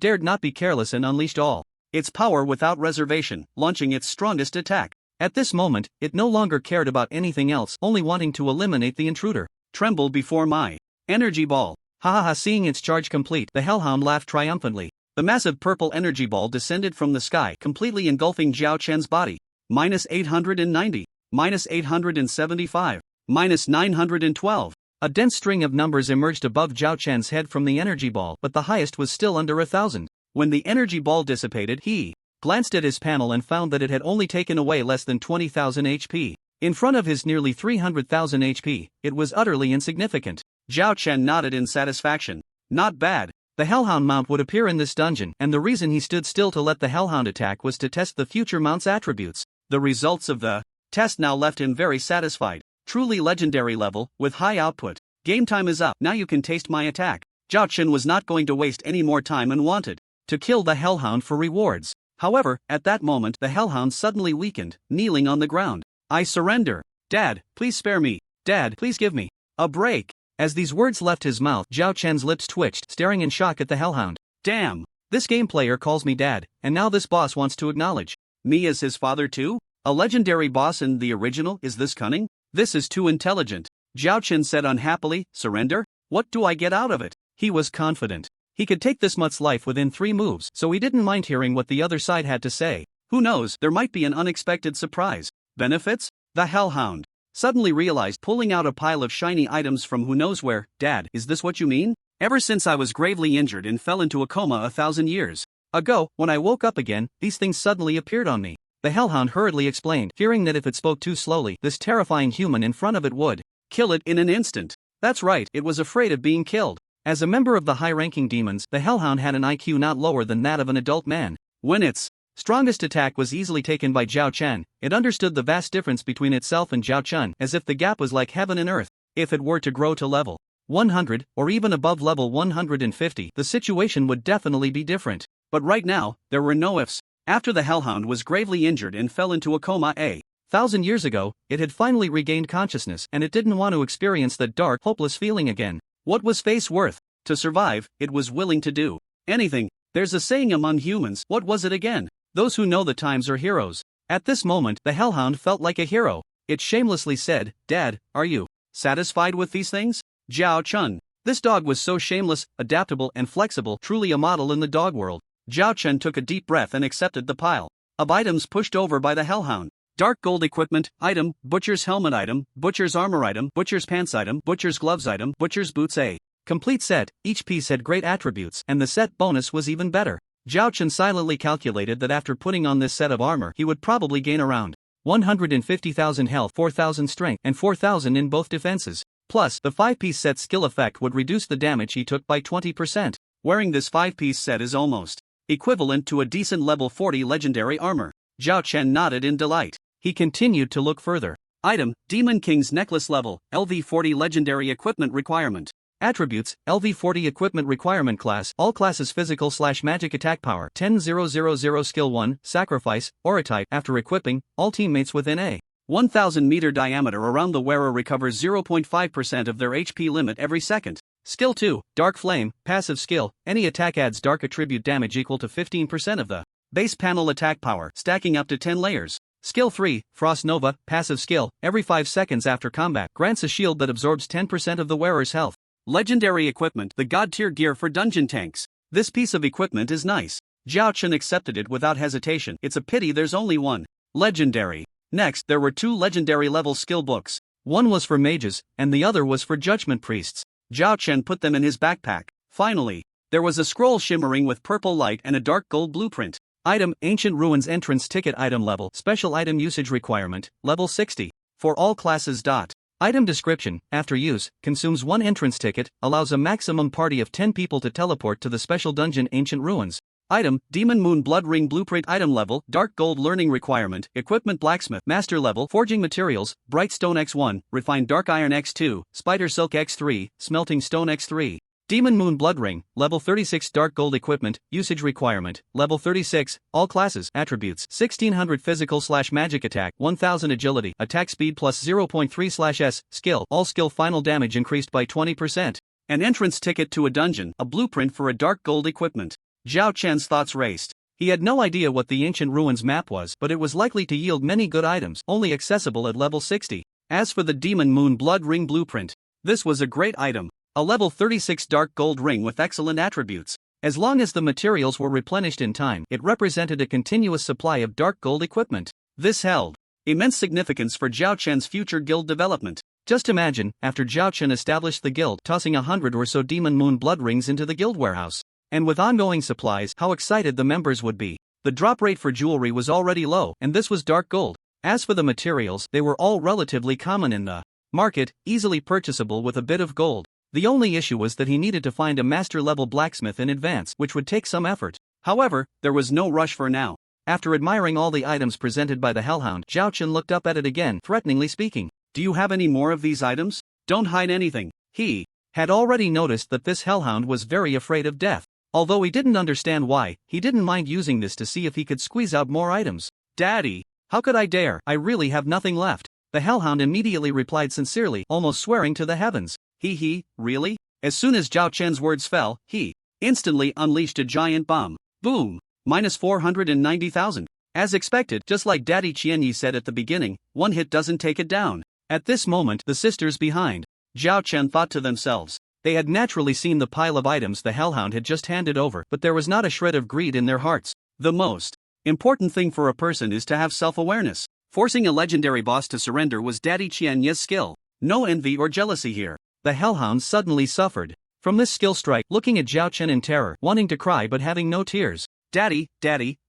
Speaker 2: dared not be careless and unleashed all its power without reservation, launching its strongest attack. At this moment, it no longer cared about anything else, only wanting to eliminate the intruder. Tremble before my energy ball. Ha ha ha! Seeing its charge complete, the Hellhound laughed triumphantly. The massive purple energy ball descended from the sky, completely engulfing Zhao Chen's body. -890, -875, -912. A dense string of numbers emerged above Zhao Chen's head from the energy ball, but the highest was still under 1,000. When the energy ball dissipated, he glanced at his panel and found that it had only taken away less than 20,000 HP. In front of his nearly 300,000 HP, it was utterly insignificant. Zhao Chen nodded in satisfaction. Not bad. The Hellhound mount would appear in this dungeon, and the reason he stood still to let the Hellhound attack was to test the future mount's attributes. The results of the test now left him very satisfied. Truly legendary level, with high output. Game time is up, now you can taste my attack. Zhao Chen was not going to waste any more time and wanted to kill the Hellhound for rewards. However, at that moment the Hellhound suddenly weakened, kneeling on the ground. I surrender. Dad, please spare me. Dad, please give me a break. As these words left his mouth, Zhao Chen's lips twitched, staring in shock at the Hellhound. Damn! This game player calls me dad, and now this boss wants to acknowledge me as his father too? A legendary boss in the original, is this cunning? This is too intelligent. Zhao Chen said unhappily, surrender? What do I get out of it? He was confident. He could take this mutt's life within 3 moves, so he didn't mind hearing what the other side had to say. Who knows, there might be an unexpected surprise. Benefits? The Hellhound suddenly realized, pulling out a pile of shiny items from who knows where. Dad, is this what you mean? Ever since I was gravely injured and fell into a coma 1,000 years ago, when I woke up again, these things suddenly appeared on me. The Hellhound hurriedly explained, fearing that if it spoke too slowly, this terrifying human in front of it would kill it in an instant. That's right, it was afraid of being killed. As a member of the high-ranking demons, the Hellhound had an IQ not lower than that of an adult man. When its strongest attack was easily taken by Zhao Chen, it understood the vast difference between itself and Zhao Chen, as if the gap was like heaven and earth. If it were to grow to level 100, or even above level 150, the situation would definitely be different. But right now, there were no ifs. After the Hellhound was gravely injured and fell into a coma 1,000 years ago, it had finally regained consciousness, and it didn't want to experience that dark, hopeless feeling again. What was face worth? To survive, it was willing to do anything. There's a saying among humans, what was it again? Those who know the times are heroes. At this moment, the Hellhound felt like a hero. It shamelessly said, Dad, are you satisfied with these things? Zhao Chen. This dog was so shameless, adaptable and flexible, truly a model in the dog world. Zhao Chen took a deep breath and accepted the pile of items pushed over by the Hellhound. Dark gold equipment, item, butcher's helmet item, butcher's armor item, butcher's pants item, butcher's gloves item, butcher's boots a complete set. Each piece had great attributes, and the set bonus was even better. Zhao Chen silently calculated that after putting on this set of armor, he would probably gain around 150,000 health, 4,000 strength, and 4,000 in both defenses. Plus, the 5-piece set skill effect would reduce the damage he took by 20%. Wearing this 5-piece set is almost equivalent to a decent level 40 legendary armor. Zhao Chen nodded in delight. He continued to look further. Item, Demon King's Necklace level, LV40 legendary equipment requirement. Attributes, LV40 equipment requirement class, all classes physical/magic attack power, 10,000 skill 1, sacrifice, aura type. After equipping, all teammates within a 1,000 meter diameter around the wearer recovers 0.5% of their HP limit every second. Skill 2, Dark Flame, passive skill, any attack adds dark attribute damage equal to 15% of the base panel attack power, stacking up to 10 layers. Skill 3, Frost Nova, passive skill, every 5 seconds after combat, grants a shield that absorbs 10% of the wearer's health. Legendary equipment, the god tier gear for dungeon tanks. This piece of equipment is nice. Zhao Chen accepted it without hesitation. It's a pity there's only one legendary. Next, there were 2 legendary level skill books. One was for mages, and the other was for judgment priests. Zhao Chen put them in his backpack. Finally, there was a scroll shimmering with purple light and a dark gold blueprint. Item, Ancient Ruins entrance ticket item level, special item usage requirement, level 60. For all classes. Item description, after use, consumes 1 entrance ticket, allows a maximum party of 10 people to teleport to the special dungeon Ancient Ruins. Item, Demon Moon Blood Ring blueprint item level, dark gold learning requirement, equipment blacksmith, master level, forging materials, bright stone X1, refined dark iron X2, spider silk X3, smelting stone X3. Demon Moon Blood Ring, level 36 dark gold equipment, usage requirement, level 36, all classes, attributes, 1600 physical/magic attack, 1000 agility, attack speed plus 0.3/s, skill, all skill final damage increased by 20%. An entrance ticket to a dungeon, a blueprint for a dark gold equipment. Zhao Chen's thoughts raced. He had no idea what the Ancient Ruins map was, but it was likely to yield many good items, only accessible at level 60. As for the Demon Moon Blood Ring blueprint, this was a great item. A level 36 dark gold ring with excellent attributes.
Speaker 1: As long as the materials were replenished in time, it represented a continuous supply of dark gold equipment. This held immense significance for Zhao Chen's future guild development. Just imagine, after Zhao Chen established the guild, tossing 100 or so Demon Moon blood rings into the guild warehouse. And with ongoing supplies, how excited the members would be. The drop rate for jewelry was already low, and this was dark gold. As for the materials, they were all relatively common in the market, easily purchasable with a bit of gold. The only issue was that he needed to find a master-level blacksmith in advance, which would take some effort. However, there was no rush for now. After admiring all the items presented by the Hellhound, Zhao Chen looked up at it again, threateningly speaking. Do you have any more of these items? Don't hide anything. He had already noticed that this Hellhound was very afraid of death. Although he didn't understand why, he didn't mind using this to see if he could squeeze out more items. Daddy, how could I dare? I really have nothing left. The Hellhound immediately replied sincerely, almost swearing to the heavens. Really? As soon as Zhao Chen's words fell, he instantly unleashed a giant bomb. Boom! Minus 490,000. As expected, just like Daddy Qianyi said at the beginning, one hit doesn't take it down. At this moment, the sisters behind Zhao Chen thought to themselves. They had naturally seen the pile of items the Hellhound had just handed over, but there was not a shred of greed in their hearts. The most important thing for a person is to have self-awareness. Forcing a legendary boss to surrender was Daddy Qianyi's skill. No envy or jealousy here. The Hellhound suddenly suffered from this skill strike, looking at Zhao Chen in terror, wanting to cry but having no tears. Daddy,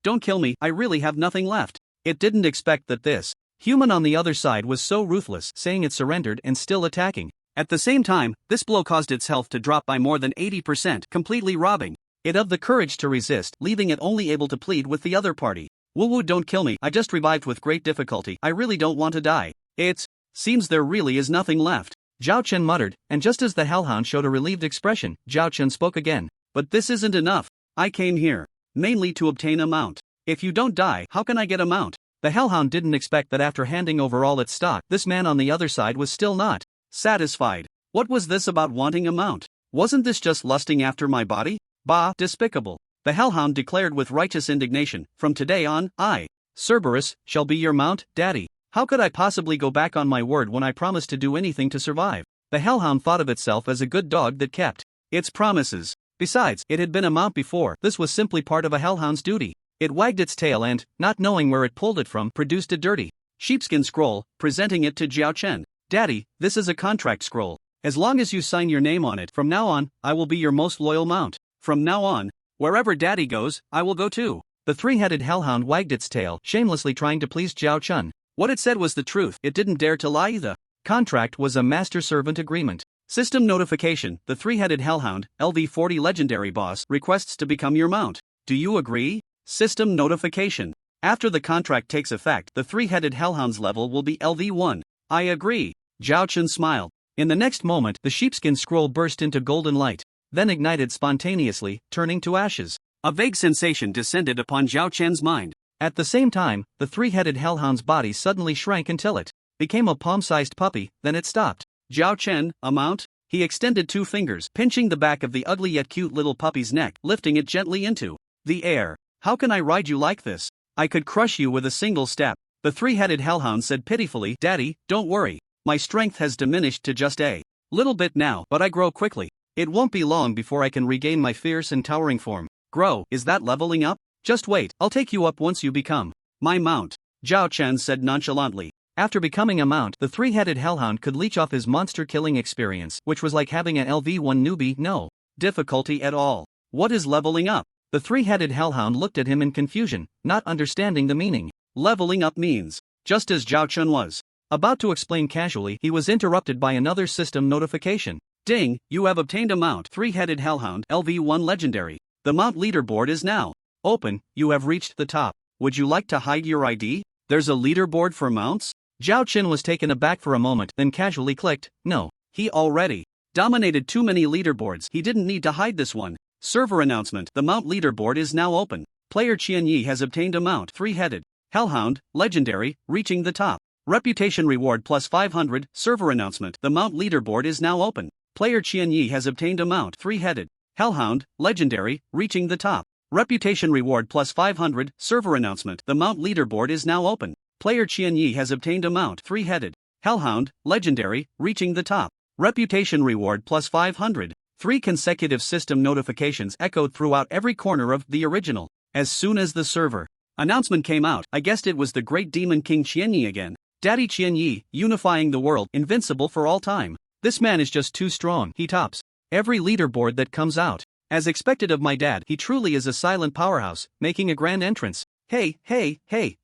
Speaker 1: don't kill me, I really have nothing left. It didn't expect that this human on the other side was so ruthless, saying it surrendered and still attacking. At the same time, this blow caused its health to drop by more than 80%, completely robbing it of the courage to resist, leaving it only able to plead with the other party. Woo, don't kill me, I just revived with great difficulty, I really don't want to die. It seems there really is nothing left. Zhao Chen muttered, and just as the Hellhound showed a relieved expression, Zhao Chen spoke again. But this isn't enough. I came here mainly to obtain a mount. If you don't die, how can I get a mount? The Hellhound didn't expect that after handing over all its stock, this man on the other side was still not satisfied. What was this about wanting a mount? Wasn't this just lusting after my body? Bah, despicable. The Hellhound declared with righteous indignation, from today on, I, Cerberus, shall be your mount, Daddy. How could I possibly go back on my word when I promised to do anything to survive? The Hellhound thought of itself as a good dog that kept its promises. Besides, it had been a mount before, this was simply part of a Hellhound's duty. It wagged its tail and, not knowing where it pulled it from, produced a dirty sheepskin scroll, presenting it to Zhao Chen. Daddy, this is a contract scroll. As long as you sign your name on it, from now on, I will be your most loyal mount. From now on, wherever Daddy goes, I will go too. The three-headed Hellhound wagged its tail, shamelessly trying to please Zhao Chen. What it said was the truth, it didn't dare to lie. The contract was a master-servant agreement. System notification, the three-headed Hellhound, LV40 legendary boss, requests to become your mount. Do you agree? System notification. After the contract takes effect, the three-headed Hellhound's level will be LV1. I agree. Zhao Chen smiled. In the next moment, the sheepskin scroll burst into golden light, then ignited spontaneously, turning to ashes. A vague sensation descended upon Zhao Chen's mind. At the same time, the three-headed Hellhound's body suddenly shrank until it became a palm-sized puppy, then it stopped. Zhao Chen, a mount? He extended two fingers, pinching the back of the ugly yet cute little puppy's neck, lifting it gently into the air. How can I ride you like this? I could crush you with a single step. The three-headed Hellhound said pitifully, Daddy, don't worry. My strength has diminished to just a little bit now, but I grow quickly. It won't be long before I can regain my fierce and towering form. Grow, is that leveling up? Just wait, I'll take you up once you become my mount. Zhao Chen said nonchalantly. After becoming a mount, the three-headed Hellhound could leech off his monster-killing experience, which was like having an LV1 newbie, no difficulty at all. What is leveling up? The three-headed Hellhound looked at him in confusion, not understanding the meaning. Leveling up means, just as Zhao Chen was about to explain casually, he was interrupted by another system notification. Ding, you have obtained a mount, three-headed Hellhound, LV1 legendary. The mount leaderboard is now open, you have reached the top. Would you like to hide your ID? There's a leaderboard for mounts? Zhao Chen was taken aback for a moment, then casually clicked, no. He already dominated too many leaderboards, he didn't need to hide this one. Server announcement, the mount leaderboard is now open. Player Qianyi has obtained a mount, three-headed Hellhound, legendary, reaching the top. Reputation reward plus 500, server announcement, the mount leaderboard is now open. Player Qianyi has obtained a mount, three-headed Hellhound, legendary, reaching the top. Reputation reward plus 500, server announcement, the mount leaderboard is now open. Player Qianyi has obtained a mount, three-headed Hellhound, legendary, reaching the top. Reputation reward plus 500,
Speaker 2: 3 consecutive system notifications echoed throughout every corner of the original. As soon as the server announcement came out, I guessed it was the great demon king Qianyi again. Daddy Qianyi, unifying the world, invincible for all time. This man is just too strong. He tops every leaderboard that comes out. As expected of my dad, he truly is a silent powerhouse, making a grand entrance. Hey,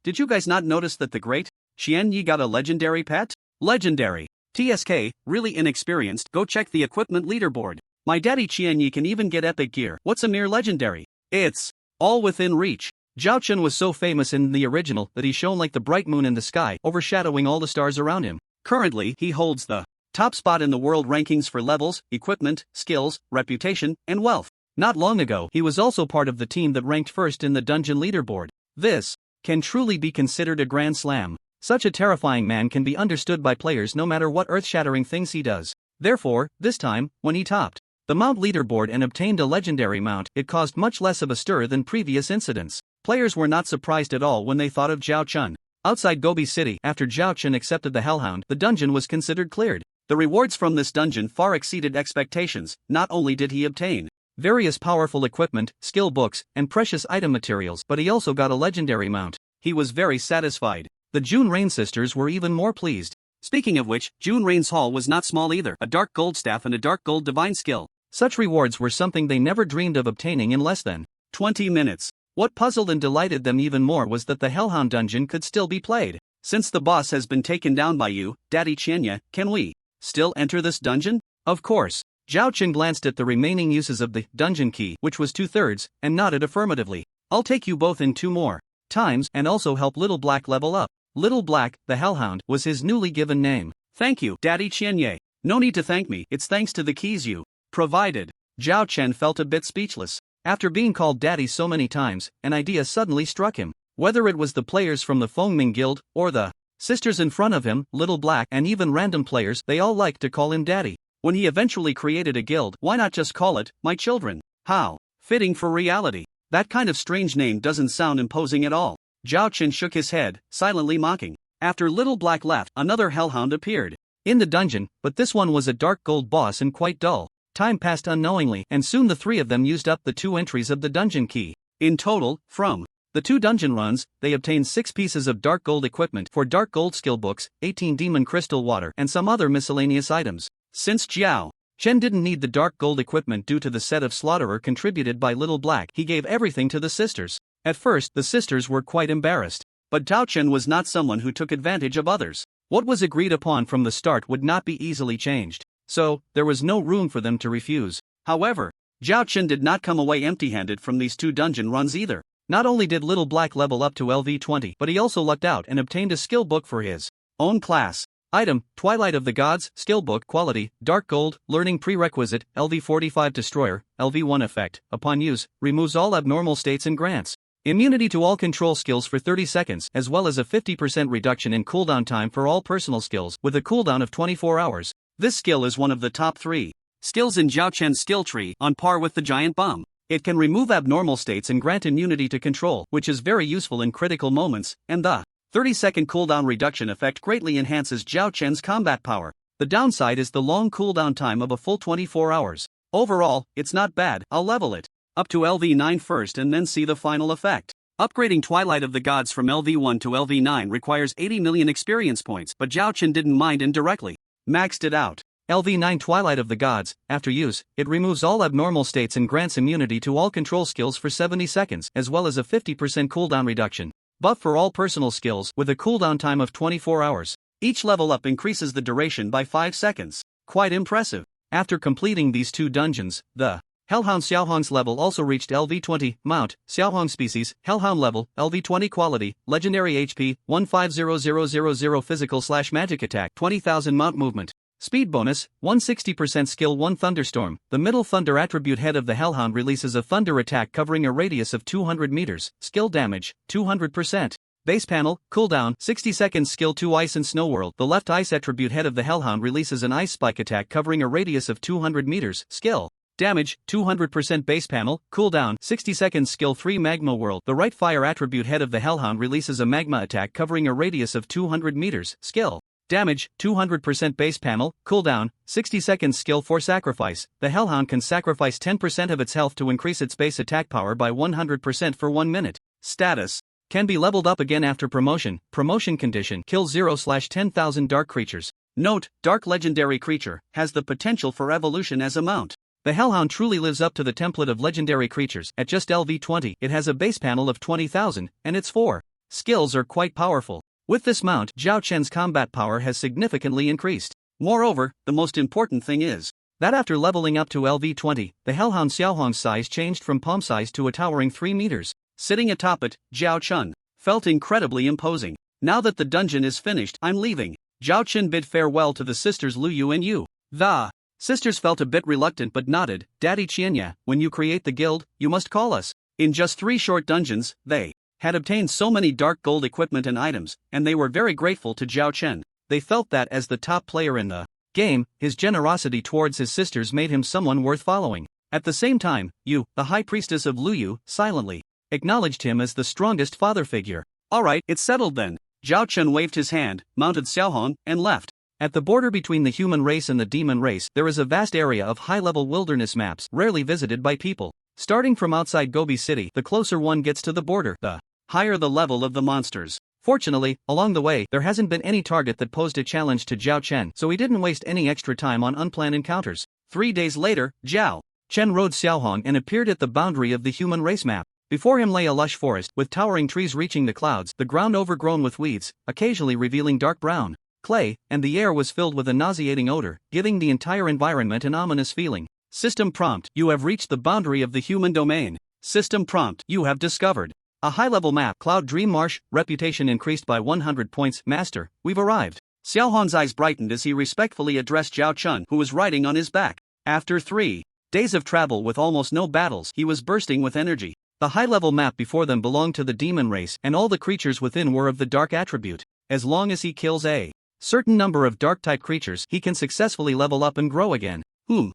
Speaker 2: did you guys not notice that the great Qianyi got a legendary pet? Legendary. TSK, really inexperienced, go check the equipment leaderboard. My daddy Qianyi can even get epic gear. What's a mere legendary? It's all within reach. Zhao Chun was so famous in the original that he shone like the bright moon in the sky, overshadowing all the stars around him. Currently, he holds the top spot in the world rankings for levels, equipment, skills, reputation, and wealth. Not long ago, he was also part of the team that ranked first in the dungeon leaderboard. This can truly be considered a grand slam. Such a terrifying man can be understood by players no matter what earth-shattering things he does. Therefore, this time, when he topped the mount leaderboard and obtained a legendary mount, it caused much less of a stir than previous incidents. Players were not surprised at all when they thought of Zhao Chun. Outside Gobi City, after Zhao Chun accepted the Hellhound, the dungeon was considered cleared. The rewards from this dungeon far exceeded expectations. Not only did he obtain various powerful equipment, skill books, and precious item materials, but he also got a legendary mount. He was very satisfied. The June Rain sisters were even more pleased. Speaking of which, June Rain's haul was not small either, a dark gold staff and a dark gold divine skill. Such rewards were something they never dreamed of obtaining in less than 20 minutes. What puzzled and delighted them even more was that the Hellhound dungeon could still be played. Since the boss has been taken down by you, Daddy Qianyi, can we still enter this dungeon? Of course. Zhao Chun glanced at the remaining uses of the dungeon key, which was 2/3, and nodded affirmatively. I'll take you both in 2 more times and also help Little Black level up. Little Black, the Hellhound, was his newly given name. Thank you, Daddy Qianyi. No need to thank me, it's thanks to the keys you provided. Zhao Chen felt a bit speechless. After being called Daddy so many times, an idea suddenly struck him. Whether it was the players from the Fengming Guild, or the sisters in front of him, Little Black, and even random players, they all liked to call him Daddy. When he eventually created a guild, why not just call it, My Children? How fitting for reality. That kind of strange name doesn't sound imposing at all. Zhao Chen shook his head, silently mocking. After Little Black left, another Hellhound appeared in the dungeon, but this one was a dark gold boss and quite dull. Time passed unknowingly, and soon the 3 of them used up the 2 entries of the dungeon key. In total, from the 2 dungeon runs, they obtained 6 pieces of dark gold equipment for dark gold skill books, 18 demon crystal water, and some other miscellaneous items. Since Zhao Chen didn't need the dark gold equipment due to the set of Slaughterer contributed by Little Black, he gave everything to the sisters. At first, the sisters were quite embarrassed. But Zhao Chen was not someone who took advantage of others. What was agreed upon from the start would not be easily changed. So, there was no room for them to refuse. However, Zhao Chen did not come away empty-handed from these 2 dungeon runs either. Not only did Little Black level up to LV20, but he also lucked out and obtained a skill book for his own class. Item, Twilight of the Gods, skill book, quality, dark gold, learning prerequisite, LV45 Destroyer, LV1 effect, upon use, removes all abnormal states and grants immunity to all control skills for 30 seconds, as well as a 50% reduction in cooldown time for all personal skills, with a cooldown of 24 hours. This skill is one of the top 3 skills in Zhao Chen's skill tree, on par with the Giant Bomb. It can remove abnormal states and grant immunity to control, which is very useful in critical moments, and the 30-second cooldown reduction effect greatly enhances Zhao Chen's combat power. The downside is the long cooldown time of a full 24 hours. Overall, it's not bad. I'll level it up to LV9 first and then see the final effect. Upgrading Twilight of the Gods from LV1 to LV9 requires 80 million experience points, but Zhao Chen didn't mind and directly maxed it out. LV9 Twilight of the Gods, after use, it removes all abnormal states and grants immunity to all control skills for 70 seconds, as well as a 50% cooldown reduction. Buff for all personal skills, with a cooldown time of 24 hours. Each level up increases the duration by 5 seconds. Quite impressive. After completing these 2 dungeons, the Hellhound Xiaohong's level also reached LV20, Mount, Xiaohong Species, Hellhound level, LV20 Quality, Legendary HP, 150000 Physical/Magic Attack, 20,000 Mount Movement. Speed bonus, 160% skill 1 Thunderstorm. The middle thunder attribute head of the Hellhound releases a thunder attack covering a radius of 200 meters, skill damage, 200%. Base panel, cooldown, 60 seconds skill 2 Ice and Snow World. The left ice attribute head of the Hellhound releases an ice spike attack covering a radius of 200 meters, skill damage, 200% base panel, cooldown, 60 seconds skill 3 Magma World. The right fire attribute head of the Hellhound releases a magma attack covering a radius of 200 meters, skill Damage, 200% base panel, cooldown, 60 seconds skill for sacrifice. The Hellhound can sacrifice 10% of its health to increase its base attack power by 100% for 1 minute. Status. Can be leveled up again after promotion. Promotion condition, kill 0/10,000 dark creatures. Note, dark legendary creature, has the potential for evolution as a mount. The Hellhound truly lives up to the template of legendary creatures. At just LV20, it has a base panel of 20,000, and its 4 skills are quite powerful. With this mount, Zhao Chen's combat power has significantly increased. Moreover, the most important thing is that after leveling up to LV20, the Hellhound Xiaohong's size changed from palm size to a towering 3 meters. Sitting atop it, Zhao Chen felt incredibly imposing. Now that the dungeon is finished, I'm leaving. Zhao Chen bid farewell to the sisters Lu Yu and Yu. The sisters felt a bit reluctant but nodded. Daddy Qianya, when you create the guild, you must call us. In just 3 short dungeons, they had obtained so many dark gold equipment and items, and they were very grateful to Zhao Chen. They felt that as the top player in the game, his generosity towards his sisters made him someone worth following. At the same time, Yu, the high priestess of Lu Yu, silently acknowledged him as the strongest father figure. Alright, it's settled then. Zhao Chen waved his hand, mounted Xiaohong, and left. At the border between the human race and the demon race, there is a vast area of high-level wilderness maps rarely visited by people. Starting from outside Gobi City, the closer one gets to the border, the higher the level of the monsters. Fortunately, along the way, there hasn't been any target that posed a challenge to Zhao Chen, so he didn't waste any extra time on unplanned encounters. 3 days later, Zhao Chen rode Xiaohong and appeared at the boundary of the human race map. Before him lay a lush forest, with towering trees reaching the clouds, the ground overgrown with weeds, occasionally revealing dark brown clay, and the air was filled with a nauseating odor, giving the entire environment an ominous feeling. System prompt: you have reached the boundary of the human domain. System prompt: you have discovered a high-level map. Cloud Dream Marsh, reputation increased by 100 points. Master, we've arrived. Xiaohong's eyes brightened as he respectfully addressed Zhao Chen, who was riding on his back. After 3 days of travel with almost no battles, he was bursting with energy. The high-level map before them belonged to the demon race, and all the creatures within were of the dark attribute. As long as he kills a certain number of dark-type creatures, he can successfully level up and grow again.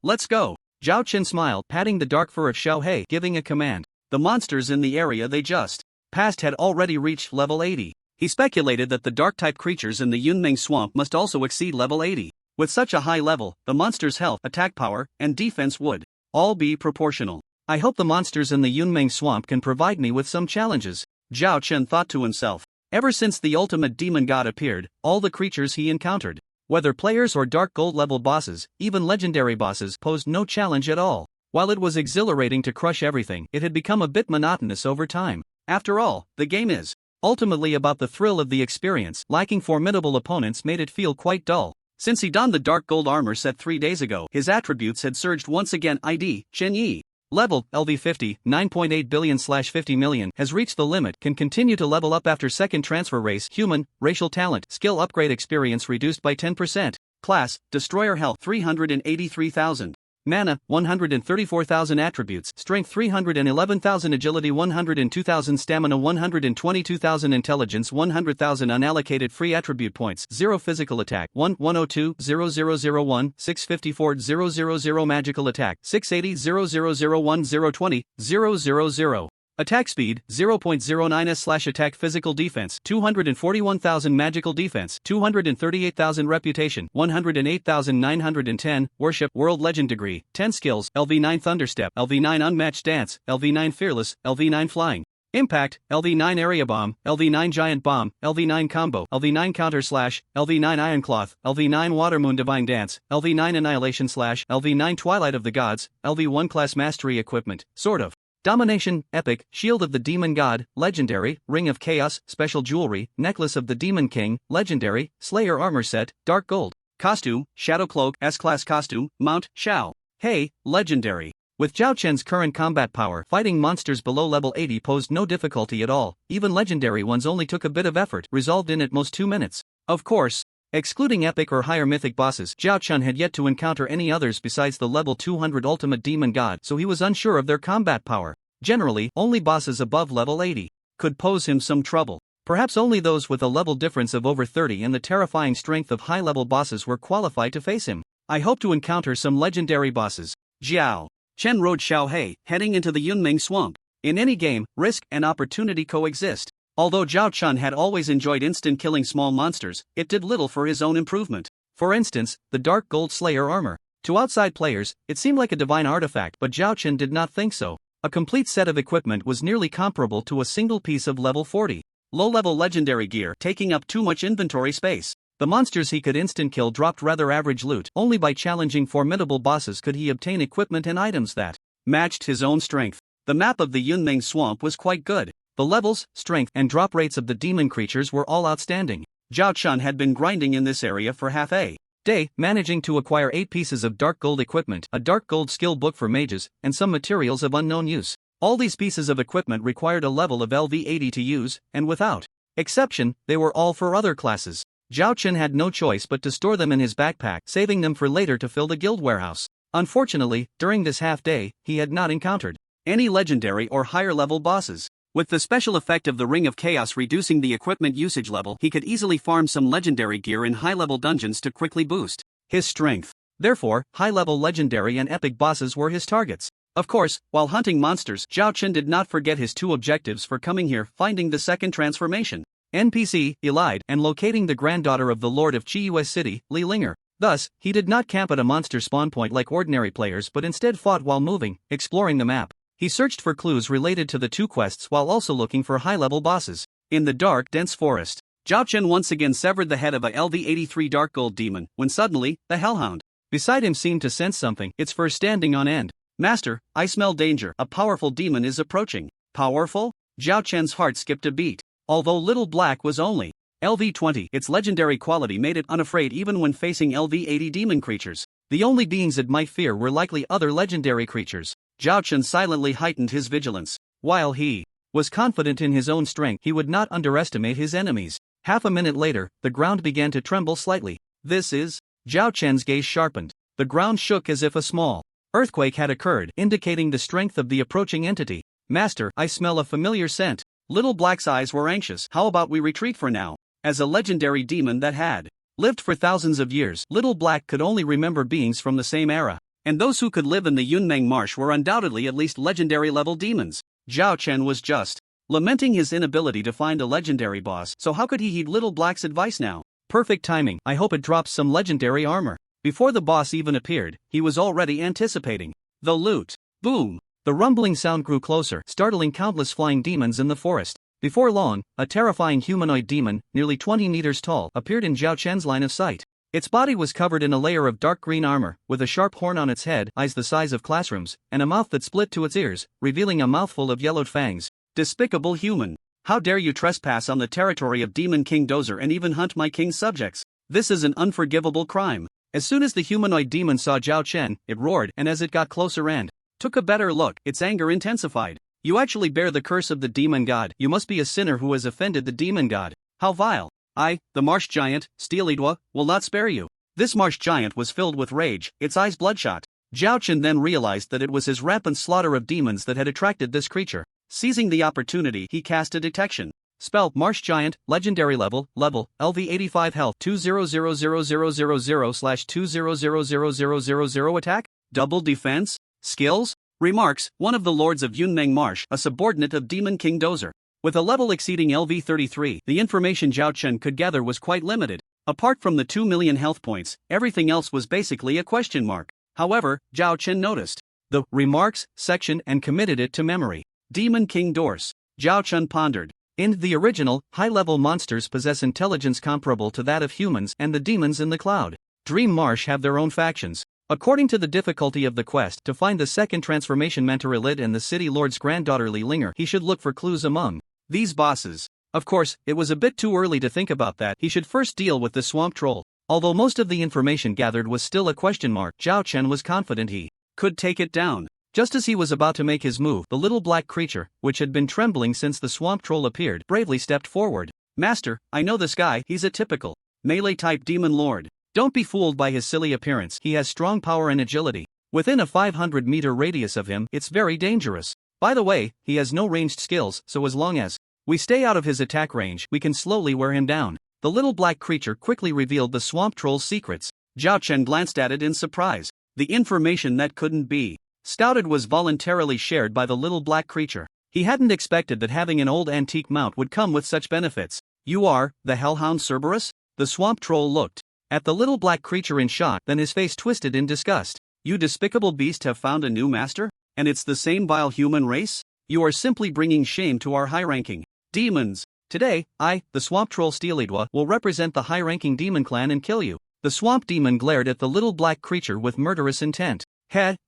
Speaker 2: Let's go. Zhao Chen smiled, patting the dark fur of Xiao Hei, giving a command. The monsters in the area they just passed had already reached level 80. He speculated that the dark-type creatures in the Yunmeng swamp must also exceed level 80. With such a high level, the monsters' health, attack power, and defense would all be proportional. I hope the monsters in the Yunmeng swamp can provide me with some challenges, Zhao Chen thought to himself. Ever since the ultimate demon god appeared, all the creatures he encountered, whether players or dark gold level bosses, even legendary bosses, posed no challenge at all. While it was exhilarating to crush everything, it had become a bit monotonous over time. After all, the game is ultimately about the thrill of the experience. Lacking formidable opponents made it feel quite dull. Since he donned the dark gold armor set 3 days ago, his attributes had surged once again. ID, Chen Yi. Level, LV50, 9.8 billion/50 million, has reached the limit, can continue to level up after second transfer. Race, human, racial talent, skill upgrade, experience reduced by 10%. Class, destroyer, health, 383,000. Mana, 134,000. Attributes, strength 311,000, agility 102,000, stamina 122,000, intelligence 100,000. Unallocated free attribute points, 0 physical attack, 1, 102, 0001, 654, 000 magical attack, 680, 0001, 020, 000. Attack speed, 0.09s/ attack physical defense, 241,000 magical defense, 238,000 reputation, 108,910, worship, world legend degree, 10 skills, LV9 thunderstep, LV9 unmatched dance, LV9 fearless, LV9 flying. Impact, LV9 area bomb, LV9 giant bomb, LV9 combo, LV9 counter slash, LV9 iron cloth, LV9 water moon divine dance, LV9 annihilation slash, LV9 twilight of the gods, LV1 class mastery equipment, sort of. Domination, epic, shield of the demon god, legendary, ring of chaos, special jewelry, necklace of the demon king, legendary, slayer armor set, dark gold. Costume, shadow cloak, S-class costume, mount, Xiao Hei, legendary. With Zhao Chen's current combat power, fighting monsters below level 80 posed no difficulty at all. Even legendary ones only took a bit of effort, resolved in at most 2 minutes. Of course, excluding epic or higher mythic bosses, Zhao Chen had yet to encounter any others besides the level 200 ultimate demon god, so he was unsure of their combat power. Generally, only bosses above level 80 could pose him some trouble. Perhaps only those with a level difference of over 30 and the terrifying strength of high-level bosses were qualified to face him. I hope to encounter some legendary bosses. Zhao Chen rode Xiao Hei, heading into the Yunmeng swamp. In any game, risk and opportunity coexist. Although Zhao Chun had always enjoyed instant killing small monsters, it did little for his own improvement. For instance, the Dark Gold Slayer armor. To outside players, it seemed like a divine artifact, but Zhao Chun did not think so. A complete set of equipment was nearly comparable to a single piece of level 40. Low-level legendary gear taking up too much inventory space. The monsters he could instant kill dropped rather average loot. Only by challenging formidable bosses could he obtain equipment and items that matched his own strength. The map of the Yunmeng swamp was quite good. The levels, strength, and drop rates of the demon creatures were all outstanding. Zhao Chun had been grinding in this area for half a day, managing to acquire 8 pieces of dark gold equipment, a dark gold skill book for mages, and some materials of unknown use. All these pieces of equipment required a level of LV80 to use, and without exception, they were all for other classes. Zhao Chun had no choice but to store them in his backpack, saving them for later to fill the guild warehouse. Unfortunately, during this half day, he had not encountered any legendary or higher level bosses. With the special effect of the Ring of Chaos reducing the equipment usage level, he could easily farm some legendary gear in high-level dungeons to quickly boost his strength. Therefore, high-level legendary and epic bosses were his targets. Of course, while hunting monsters, Zhao Chun did not forget his 2 objectives for coming here: finding the second transformation NPC, Elide, and locating the granddaughter of the Lord of Chiu's city, Li Linger. Thus, he did not camp at a monster spawn point like ordinary players but instead fought while moving, exploring the map. He searched for clues related to the 2 quests while also looking for high-level bosses. In the dark, dense forest, Zhao Chun once again severed the head of a LV83 Dark Gold demon, when suddenly, the Hellhound beside him seemed to sense something, its fur standing on end. "Master, I smell danger. A powerful demon is approaching." Powerful? Zhao Chun's heart skipped a beat. Although Little Black was only LV20, its legendary quality made it unafraid even when facing LV80 demon creatures. The only beings it might fear were likely other legendary creatures. Zhao Chun silently heightened his vigilance. While he was confident in his own strength, he would not underestimate his enemies. Half a minute later, the ground began to tremble slightly. "This is..." Zhao Chun's gaze sharpened. The ground shook as if a small earthquake had occurred, indicating the strength of the approaching entity. "Master, I smell a familiar scent." Little Black's eyes were anxious. "How about we retreat for now?" As a legendary demon that had lived for thousands of years, Little Black could only remember beings from the same era. And those who could live in the Yunmeng Marsh were undoubtedly at least legendary-level demons. Zhao Chun was just lamenting his inability to find a legendary boss, so how could he heed Little Black's advice now? Perfect timing. I hope it drops some legendary armor. Before the boss even appeared, he was already anticipating the loot. Boom! The rumbling sound grew closer, startling countless flying demons in the forest. Before long, a terrifying humanoid demon, nearly 20 meters tall, appeared in Zhao Chun's line of sight. Its body was covered in a layer of dark green armor, with a sharp horn on its head, eyes the size of classrooms, and a mouth that split to its ears, revealing a mouthful of yellowed fangs. Despicable human! How dare you trespass on the territory of Demon King Dozer and even hunt my king's subjects? This is an unforgivable crime. As soon as the humanoid demon saw Zhao Chun, it roared, and as it got closer and took a better look, its anger intensified. "You actually bear the curse of the demon god. You must be a sinner who has offended the demon god. How vile! I, the marsh giant, Steelidwa, will not spare you." This marsh giant was filled with rage, its eyes bloodshot. Zhao Chun then realized that it was his rampant slaughter of demons that had attracted this creature. Seizing the opportunity, he cast a detection spell. Marsh giant, legendary level, LV85 health, 2000000/2000000 attack, double defense, skills, remarks, one of the lords of Yunmeng Marsh, a subordinate of Demon King Dozer. With a level exceeding LV33, the information Zhao Chun could gather was quite limited. Apart from the 2 million health points, everything else was basically a question mark. However, Zhao Chun noticed the remarks section and committed it to memory. Demon King Dorse. Zhao Chun pondered. In the original, high-level monsters possess intelligence comparable to that of humans, and the demons in the Cloud Dream Marsh have their own factions. According to the difficulty of the quest to find the second transformation mentor Elid and the city lord's granddaughter Li Linger, he should look for clues among these bosses. Of course, it was a bit too early to think about that. He should first deal with the swamp troll. Although most of the information gathered was still a question mark, Zhao Chun was confident he could take it down. Just as he was about to make his move, the little black creature, which had been trembling since the swamp troll appeared, bravely stepped forward. "Master, I know this guy. He's a typical melee-type demon lord. Don't be fooled by his silly appearance. He has strong power and agility. Within a 500-meter radius of him, it's very dangerous. By the way, he has no ranged skills, so as long as we stay out of his attack range, we can slowly wear him down." The little black creature quickly revealed the swamp troll's secrets. Zhao Chun glanced at it in surprise. The information that couldn't be doubted was voluntarily shared by the little black creature. He hadn't expected that having an old antique mount would come with such benefits. You are, the Hellhound Cerberus? The swamp troll looked at the little black creature in shock, then his face twisted in disgust. You despicable beast have found a new master? And it's the same vile human race? You are simply bringing shame to our high-ranking demons. Today, I, the swamp troll Steelidwa, will represent the high-ranking demon clan and kill you. The swamp demon glared at the little black creature with murderous intent.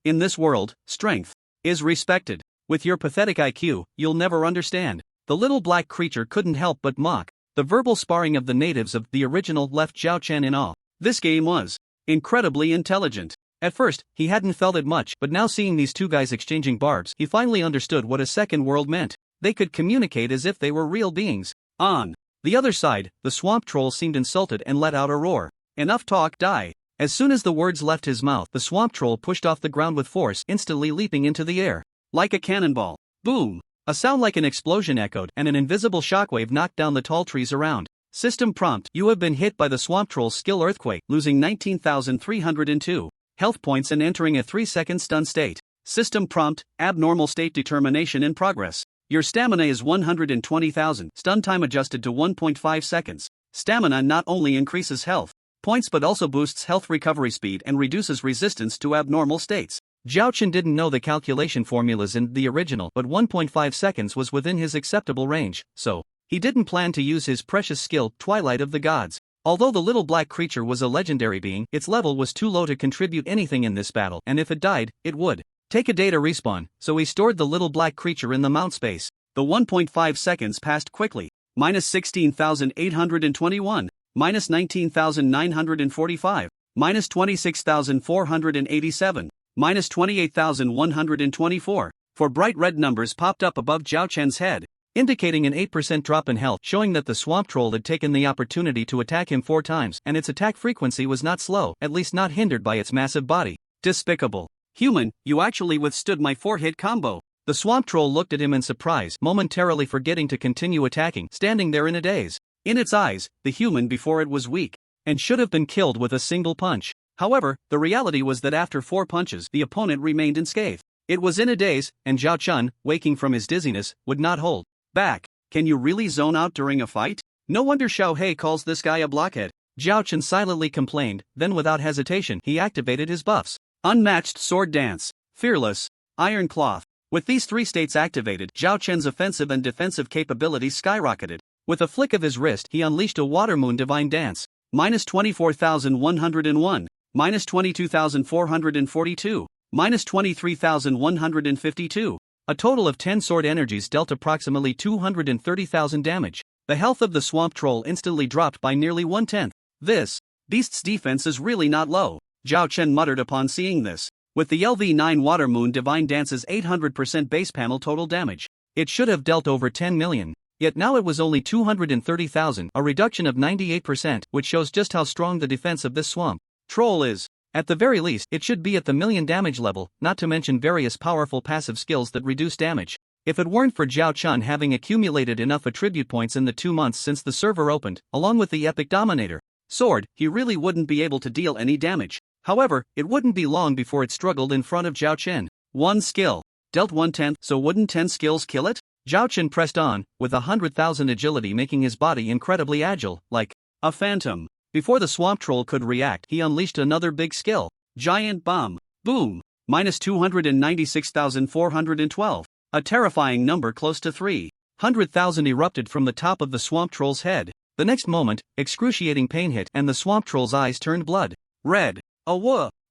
Speaker 2: In this world, strength is respected. With your pathetic IQ, you'll never understand. The little black creature couldn't help but mock. The verbal sparring of the natives of the original left Zhao Chen in awe. This game was incredibly intelligent. At first, he hadn't felt it much, but now seeing these two guys exchanging barbs, he finally understood what a second world meant. They could communicate as if they were real beings. On the other side, the swamp troll seemed insulted and let out a roar. Enough talk, die. As soon as the words left his mouth, the swamp troll pushed off the ground with force, instantly leaping into the air. Like a cannonball. Boom! A sound like an explosion echoed, and an invisible shockwave knocked down the tall trees around. System prompt: you have been hit by the swamp troll's skill earthquake, losing 19,302 health points and entering a 3-second stun state. System prompt: abnormal state determination in progress. Your stamina is 120,000, stun time adjusted to 1.5 seconds. Stamina not only increases health points but also boosts health recovery speed and reduces resistance to abnormal states. Zhao Chen didn't know the calculation formulas in the original, but 1.5 seconds was within his acceptable range, so he didn't plan to use his precious skill, Twilight of the Gods. Although the little black creature was a legendary being, its level was too low to contribute anything in this battle, and if it died, it would take a data respawn, so he stored the little black creature in the mount space. The 1.5 seconds passed quickly. Minus 16,821, minus 19,945, minus 26,487. Minus 28,124. Four bright red numbers popped up above Zhao Chen's head, indicating an 8% drop in health, showing that the swamp troll had taken the opportunity to attack him 4 times, and its attack frequency was not slow, at least not hindered by its massive body. Despicable. Human, you actually withstood my 4-hit combo. The swamp troll looked at him in surprise, momentarily forgetting to continue attacking, standing there in a daze. In its eyes, the human before it was weak, and should have been killed with a single punch. However, the reality was that after 4 punches, the opponent remained unscathed. It was in a daze, and Zhao Chen, waking from his dizziness, would not hold back. Can you really zone out during a fight? No wonder Xiao He calls this guy a blockhead. Zhao Chen silently complained, then without hesitation he activated his buffs. Unmatched Sword Dance, Fearless, Iron Cloth. With these 3 states activated, Zhao Chen's offensive and defensive capabilities skyrocketed. With a flick of his wrist he unleashed a Water Moon Divine Dance. Minus 24,101. Minus 22,442, minus 23,152. A total of 10 sword energies dealt approximately 230,000 damage. The health of the swamp troll instantly dropped by nearly 1/10. This beast's defense is really not low, Zhao Chen muttered upon seeing this. With the LV9 Water Moon Divine Dance's 800% base panel total damage, it should have dealt over 10 million. Yet now it was only 230,000, a reduction of 98%, which shows just how strong the defense of this swamp troll is. At the very least, it should be at the million damage level, not to mention various powerful passive skills that reduce damage. If it weren't for Zhao Chen having accumulated enough attribute points in the 2 months since the server opened, along with the Epic Dominator sword, he really wouldn't be able to deal any damage. However, it wouldn't be long before it struggled in front of Zhao Chen. 1 skill dealt 1/10, so wouldn't 10 skills kill it? Zhao Chen pressed on, with 100,000 agility making his body incredibly agile, like a phantom. Before the swamp troll could react, he unleashed another big skill. Giant Bomb. Boom. Minus 296,412. A terrifying number close to 300,000 erupted from the top of the swamp troll's head. The next moment, excruciating pain hit and the swamp troll's eyes turned blood red.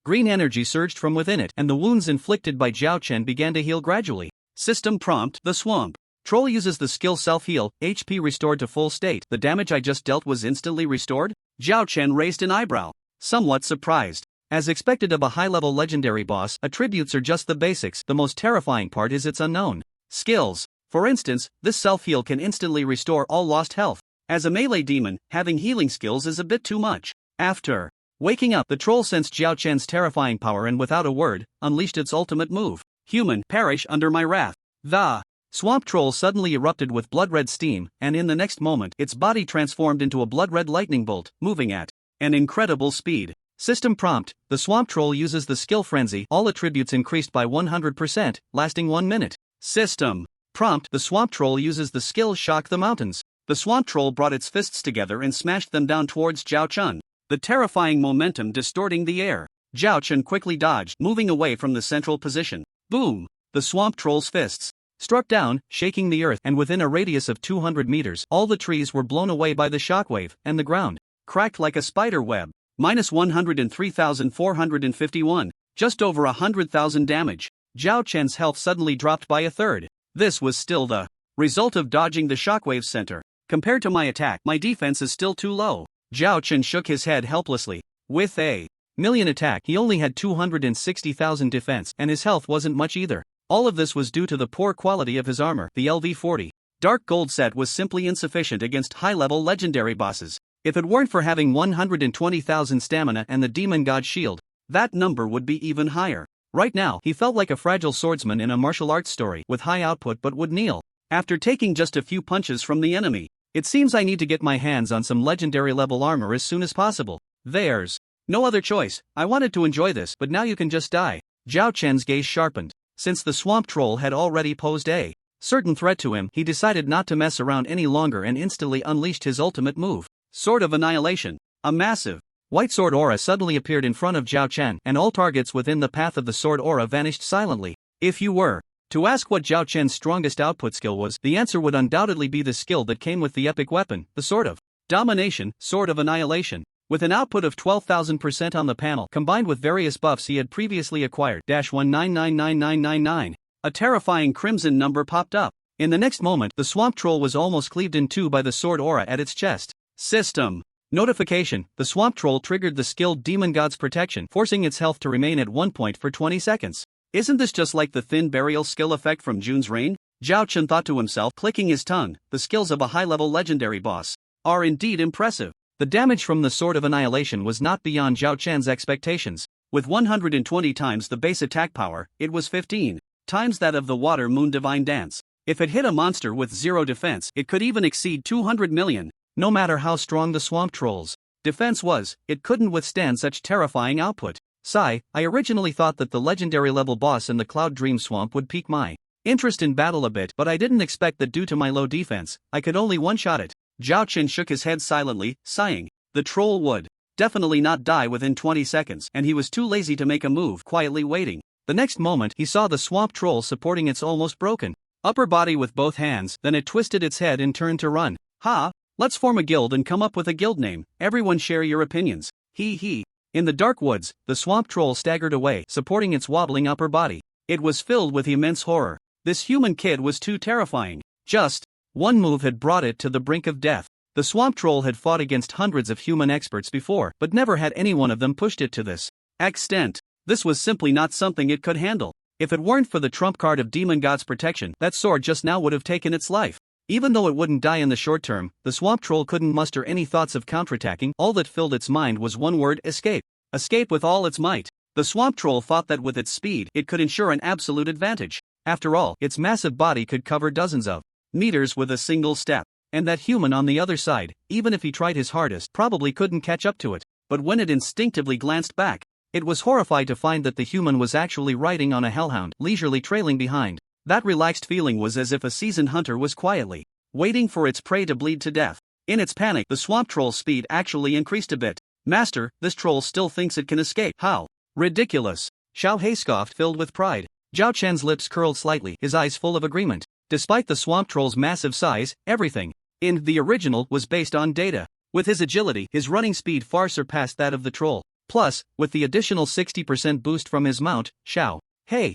Speaker 2: Green energy surged from within it and the wounds inflicted by Zhao Chen began to heal gradually. System prompt: the swamp troll uses the skill self-heal, HP restored to full state. The damage I just dealt was instantly restored? Zhao Chen raised an eyebrow, somewhat surprised. As expected of a high-level legendary boss, attributes are just the basics. The most terrifying part is its unknown skills. For instance, this self-heal can instantly restore all lost health. As a melee demon, having healing skills is a bit too much. After waking up, the troll sensed Zhao Chen's terrifying power and without a word, unleashed its ultimate move. Human, perish under my wrath. The swamp troll suddenly erupted with blood-red steam, and in the next moment, its body transformed into a blood-red lightning bolt, moving at an incredible speed. System prompt: the swamp troll uses the skill Frenzy, all attributes increased by 100%, lasting 1 minute. System Prompt: the swamp troll uses the skill Shock the Mountains. The swamp troll brought its fists together and smashed them down towards Zhao Chun, the terrifying momentum distorting the air. Zhao Chun quickly dodged, moving away from the central position. Boom! The swamp troll's fists struck down, shaking the earth, and within a radius of 200 meters, all the trees were blown away by the shockwave, and the ground cracked like a spider web. Minus 103,451, just over 100,000 damage. Zhao Chen's health suddenly dropped by a third. This was still the result of dodging the shockwave center. Compared to my attack, my defense is still too low. Zhao Chen shook his head helplessly. With a million attack, he only had 260,000 defense, and his health wasn't much either. All of this was due to the poor quality of his armor. The LV-40 Dark Gold set was simply insufficient against high-level legendary bosses. If it weren't for having 120,000 stamina and the Demon God Shield, that number would be even higher. Right now, he felt like a fragile swordsman in a martial arts story with high output but would kneel after taking just a few punches from the enemy. It seems I need to get my hands on some legendary level armor as soon as possible. There's no other choice. I wanted to enjoy this, but now you can just die. Zhao Chen's gaze sharpened. Since the swamp troll had already posed a certain threat to him, he decided not to mess around any longer and instantly unleashed his ultimate move. Sword of Annihilation. A massive white sword aura suddenly appeared in front of Zhao Chen, and all targets within the path of the sword aura vanished silently. If you were to ask what Zhao Chen's strongest output skill was, the answer would undoubtedly be the skill that came with the epic weapon, the Sword of Domination, Sword of Annihilation. With an output of 12,000% on the panel, combined with various buffs he had previously acquired, -1999999, a terrifying crimson number popped up. In the next moment, the swamp troll was almost cleaved in two by the sword aura at its chest. System notification: the swamp troll triggered the skilled Demon God's protection, forcing its health to remain at 1 point for 20 seconds. Isn't this just like the thin burial skill effect from June's Reign? Zhao Chen thought to himself, clicking his tongue. The skills of a high-level legendary boss are indeed impressive. The damage from the Sword of Annihilation was not beyond Zhao Chen's expectations. With 120 times the base attack power, it was 15 times that of the Water Moon Divine Dance. If it hit a monster with zero defense, it could even exceed 200 million. No matter how strong the swamp troll's defense was, it couldn't withstand such terrifying output. Sigh, I originally thought that the legendary level boss in the Cloud Dream Swamp would pique my interest in battle a bit, but I didn't expect that due to my low defense, I could only one-shot it. Zhao Chen shook his head silently, sighing. The troll would definitely not die within 20 seconds, and he was too lazy to make a move, quietly waiting. The next moment, he saw the swamp troll supporting its almost broken upper body with both hands, then it twisted its head and turned to run. Ha! Let's form a guild and come up with a guild name. Everyone share your opinions. He. In the dark woods, the swamp troll staggered away, supporting its wobbling upper body. It was filled with immense horror. This human kid was too terrifying. Just one move had brought it to the brink of death. The swamp troll had fought against hundreds of human experts before, but never had any one of them pushed it to this extent. This was simply not something it could handle. If it weren't for the trump card of Demon God's protection, that sword just now would have taken its life. Even though it wouldn't die in the short term, the swamp troll couldn't muster any thoughts of counterattacking. All that filled its mind was one word: escape. Escape with all its might. The swamp troll thought that with its speed, it could ensure an absolute advantage. After all, its massive body could cover dozens of meters with a single step. And that human on the other side, even if he tried his hardest, probably couldn't catch up to it. But when it instinctively glanced back, it was horrified to find that the human was actually riding on a hellhound, leisurely trailing behind. That relaxed feeling was as if a seasoned hunter was quietly waiting for its prey to bleed to death. In its panic, the swamp troll's speed actually increased a bit. Master, this troll still thinks it can escape. How ridiculous! Xiao He scoffed, filled with pride. Zhao Chen's lips curled slightly, his eyes full of agreement. Despite the swamp troll's massive size, everything in the original was based on data. With his agility, his running speed far surpassed that of the troll. Plus, with the additional 60% boost from his mount, Xiao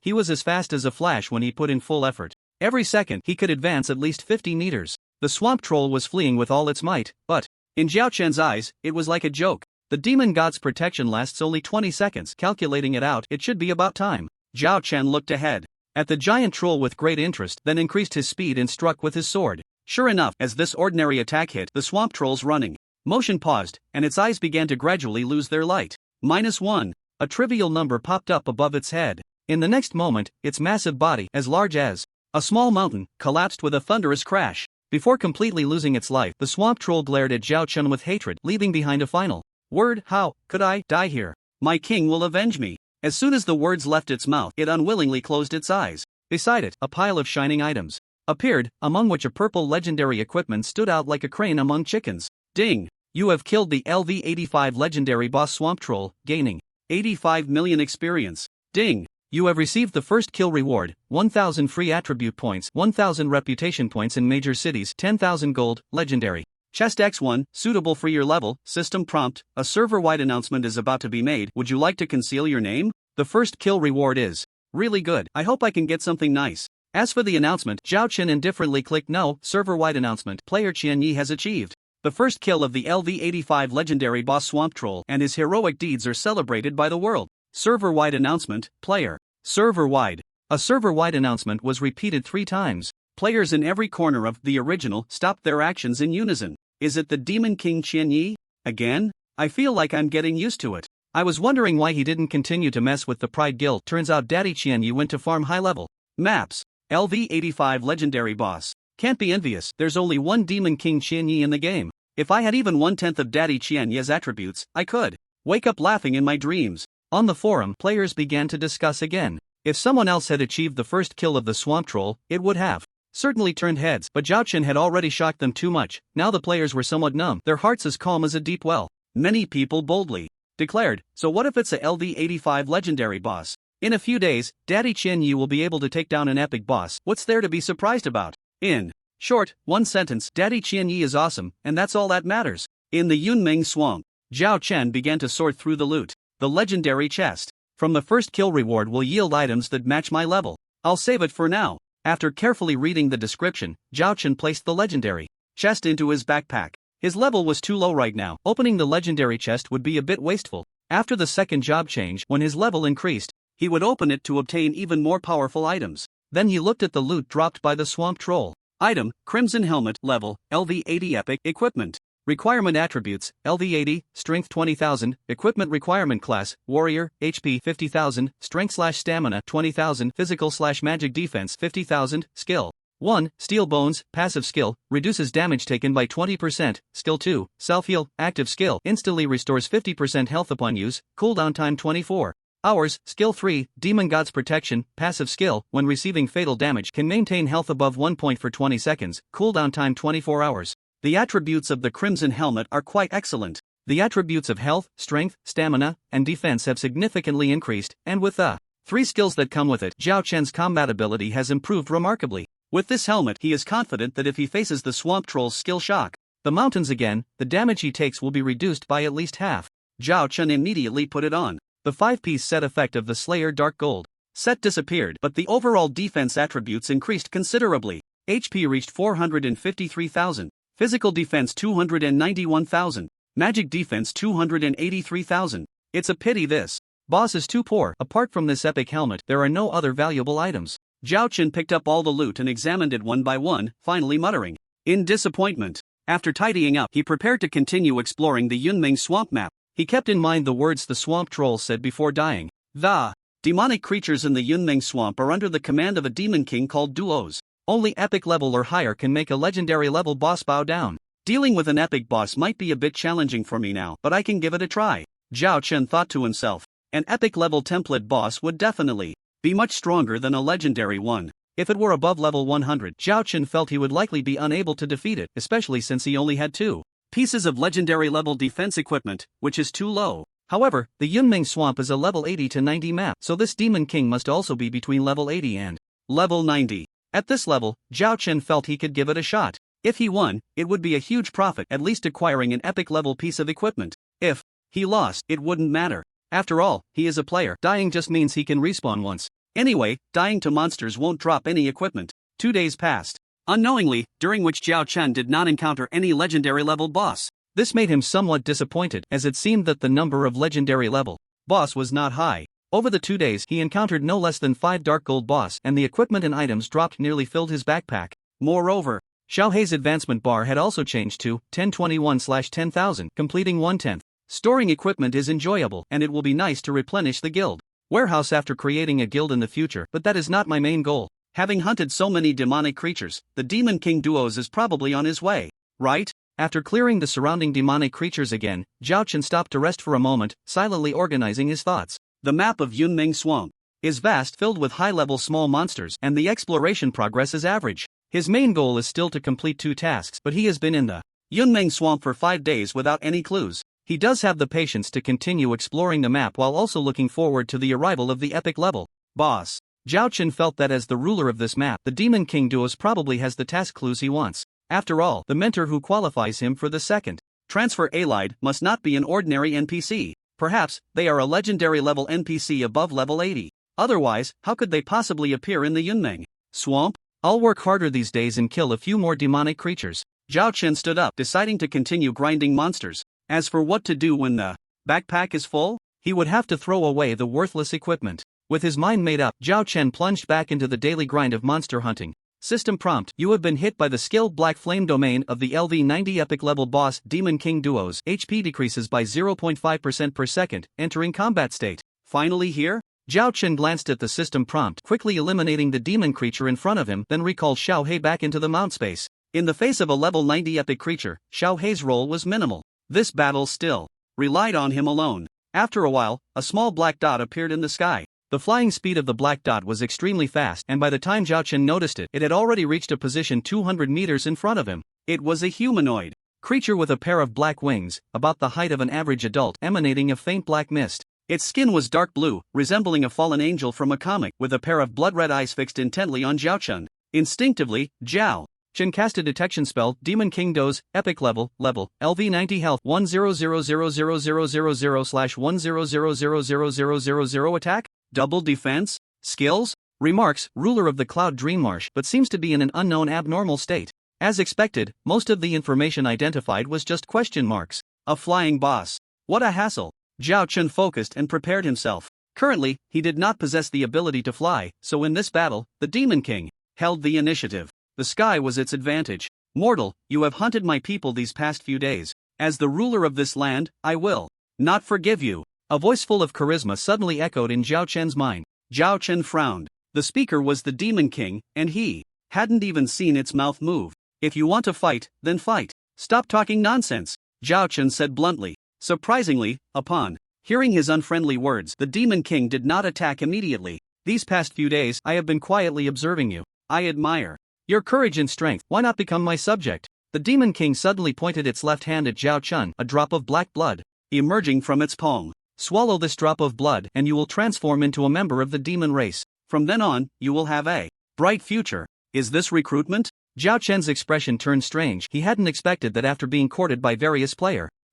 Speaker 2: he was as fast as a flash when he put in full effort. Every second, he could advance at least 50 meters. The swamp troll was fleeing with all its might, but in Zhao Chen's eyes, it was like a joke. The Demon God's protection lasts only 20 seconds. Calculating it out, it should be about time. Zhao Chen looked ahead at the giant troll with great interest, then increased his speed and struck with his sword. Sure enough, as this ordinary attack hit the swamp troll's running motion paused, and its eyes began to gradually lose their light. -1. A trivial number popped up above its head. In the next moment, its massive body, as large as a small mountain, collapsed with a thunderous crash. Before completely losing its life, the swamp troll glared at Zhao Chen with hatred, leaving behind a final word: how could I die here? My king will avenge me. As soon as the words left its mouth, it unwillingly closed its eyes. Beside it, a pile of shining items. appeared, among which a purple legendary equipment stood out like a crane among chickens. Ding! You have killed the LV85 legendary boss Swamp Troll, gaining 85 million experience. Ding! You have received the first kill reward, 1000 free attribute points, 1000 reputation points in major cities, 10,000 gold, legendary. Chest X1, suitable for your level, system prompt, a server-wide announcement is about to be made. Would you like to conceal your name? The first kill reward is really good. I hope I can get something nice. As for the announcement, Zhao Chen indifferently clicked no. Server-wide announcement. Player Qian Yi has achieved the first kill of the LV85 legendary boss Swamp Troll, and his heroic deeds are celebrated by the world. Server-wide announcement. Player. Server-wide. A server-wide announcement was repeated 3 times. Players in every corner of the original stopped their actions in unison. Is it the Demon King Qian Yi? Again? I feel like I'm getting used to it. I was wondering why he didn't continue to mess with the Pride Guild. Turns out Daddy Qian Yi went to farm high-level maps. LV85 legendary boss. Can't be envious. There's only one Demon King Qian Yi in the game. If I had even 1/10 of Daddy Qian Yi's attributes, I could wake up laughing in my dreams. On the forum, players began to discuss again. If someone else had achieved the first kill of the Swamp Troll, it would have certainly turned heads, but Zhao Chen had already shocked them too much. Now the players were somewhat numb, their hearts as calm as a deep well. Many people boldly declared, so what if it's a LV85 legendary boss? In a few days, Daddy Qian Yi will be able to take down an epic boss. What's there to be surprised about? In short, one sentence, Daddy Qian Yi is awesome, and that's all that matters. In the Yunming Swamp, Zhao Chen began to sort through the loot. The legendary chest from the first kill reward will yield items that match my level. I'll save it for now. After carefully reading the description, Zhao Chen placed the legendary chest into his backpack. His level was too low right now. Opening the legendary chest would be a bit wasteful. After the second job change, when his level increased, he would open it to obtain even more powerful items. Then he looked at the loot dropped by the Swamp Troll. Item, Crimson Helmet, level, LV80 Epic, equipment. Requirement attributes, LV80, Strength 20,000, Equipment requirement class, Warrior, HP 50,000, Strength/Stamina 20,000, Physical/Magic Defense 50,000, Skill 1, Steel Bones, passive skill, reduces damage taken by 20%, Skill 2, Self-Heal, active skill, instantly restores 50% health upon use, cooldown time 24 hours, Skill 3, Demon God's Protection, passive skill, when receiving fatal damage can maintain health above 1 point for 20 seconds, cooldown time 24 hours. The attributes of the Crimson Helmet are quite excellent. The attributes of health, strength, stamina, and defense have significantly increased, and with the 3 skills that come with it, Zhao Chen's combat ability has improved remarkably. With this helmet, he is confident that if he faces the Swamp Troll's skill shock, the mountains again, the damage he takes will be reduced by at least half. Zhao Chen immediately put it on. The 5-piece set effect of the Slayer Dark Gold set disappeared, but the overall defense attributes increased considerably. HP reached 453,000. Physical defense 291,000. Magic defense 283,000. It's a pity this boss is too poor. Apart from this epic helmet, there are no other valuable items. Zhao Chen picked up all the loot and examined it one by one, finally muttering in disappointment. After tidying up, he prepared to continue exploring the Yunming Swamp map. He kept in mind the words the Swamp Troll said before dying. The demonic creatures in the Yunming Swamp are under the command of a demon king called Duos. Only epic level or higher can make a legendary level boss bow down. Dealing with an epic boss might be a bit challenging for me now, but I can give it a try. Zhao Chen thought to himself. An epic level template boss would definitely be much stronger than a legendary one. If it were above level 100, Zhao Chen felt he would likely be unable to defeat it, especially since he only had 2 pieces of legendary level defense equipment, which is too low. However, the Yunming Swamp is a level 80 to 90 map, so this Demon King must also be between level 80 and level 90. At this level, Zhao Chen felt he could give it a shot. If he won, it would be a huge profit, at least acquiring an epic level piece of equipment. If he lost, it wouldn't matter. After all, he is a player. Dying just means he can respawn once. Anyway, dying to monsters won't drop any equipment. 2 days passed unknowingly, during which Zhao Chen did not encounter any legendary level boss. This made him somewhat disappointed, as it seemed that the number of legendary level boss was not high. Over the 2 days, he encountered no less than 5 Dark Gold boss, and the equipment and items dropped nearly filled his backpack. Moreover, Xiao Hei's advancement bar had also changed to 1021/10,000, completing 1/10. Storing equipment is enjoyable, and it will be nice to replenish the guild warehouse after creating a guild in the future, but that is not my main goal. Having hunted so many demonic creatures, the Demon King Duos is probably on his way, right? After clearing the surrounding demonic creatures again, Zhao Chen stopped to rest for a moment, silently organizing his thoughts. The map of Yunming Swamp is vast, filled with high-level small monsters, and the exploration progress is average. His main goal is still to complete 2 tasks, but he has been in the Yunmeng swamp for 5 days without any clues. He does have the patience to continue exploring the map while also looking forward to the arrival of the epic level boss. Zhao Chen felt that as the ruler of this map, the Demon King Duos probably has the task clues he wants. After all, the mentor who qualifies him for the second transfer allied must not be an ordinary NPC. Perhaps they are a legendary level NPC above level 80. Otherwise, how could they possibly appear in the Yunmeng swamp? I'll work harder these days and kill a few more demonic creatures. Zhao Chen stood up, deciding to continue grinding monsters. As for what to do when the backpack is full, he would have to throw away the worthless equipment. With his mind made up, Zhao Chen plunged back into the daily grind of monster hunting. System prompt: you have been hit by the skilled Black Flame domain of the LV90 epic level boss Demon King Duos. HP decreases by 0.5% per second, entering combat state. Finally here? Zhao Chen glanced at the system prompt, quickly eliminating the demon creature in front of him, then recalled Xiao Hei back into the mount space. In the face of a level 90 epic creature, Xiao Hei's role was minimal. This battle still relied on him alone. After a while, a small black dot appeared in the sky. The flying speed of the black dot was extremely fast, and by the time Zhao Chen noticed it, it had already reached a position 200 meters in front of him. It was a humanoid creature with a pair of black wings, about the height of an average adult, emanating a faint black mist. Its skin was dark blue, resembling a fallen angel from a comic, with a pair of blood-red eyes fixed intently on Zhao Chen. Instinctively, Zhao Chen cast a detection spell, Demon King Duos, epic level, LV90 health, 1000000/100000000 attack, double defense, skills, remarks, ruler of the Cloud Dream Marsh, but seems to be in an unknown abnormal state. As expected, most of the information identified was just question marks. A flying boss. What a hassle. Zhao Chen focused and prepared himself. Currently, he did not possess the ability to fly, so in this battle, the Demon King held the initiative. The sky was its advantage. Mortal, you have hunted my people these past few days. As the ruler of this land, I will not forgive you. A voice full of charisma suddenly echoed in Zhao Chen's mind. Zhao Chen frowned. The speaker was the Demon King, and he hadn't even seen its mouth move. If you want to fight, then fight. Stop talking nonsense, Zhao Chen said bluntly. Surprisingly, upon hearing his unfriendly words, the Demon King did not attack immediately. These past few days, I have been quietly observing you. I admire your courage and strength. Why not become my subject? The Demon King suddenly pointed its left hand at Zhao Chen, a drop of black blood emerging from its palm. Swallow this drop of blood, and you will transform into a member of the demon race. From then on, you will have a bright future. Is this recruitment? Zhao Chen's expression turned strange. He hadn't expected that after being courted by various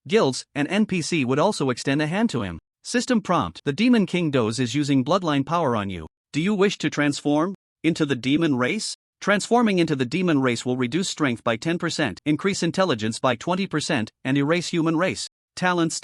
Speaker 2: guilds, an NPC would also extend a hand to him. System prompt: the Demon King Duos is using bloodline power on you. Do you wish to transform into the demon race? Transforming into the demon race will reduce strength by 10%, increase intelligence by 20%, and erase human race talents.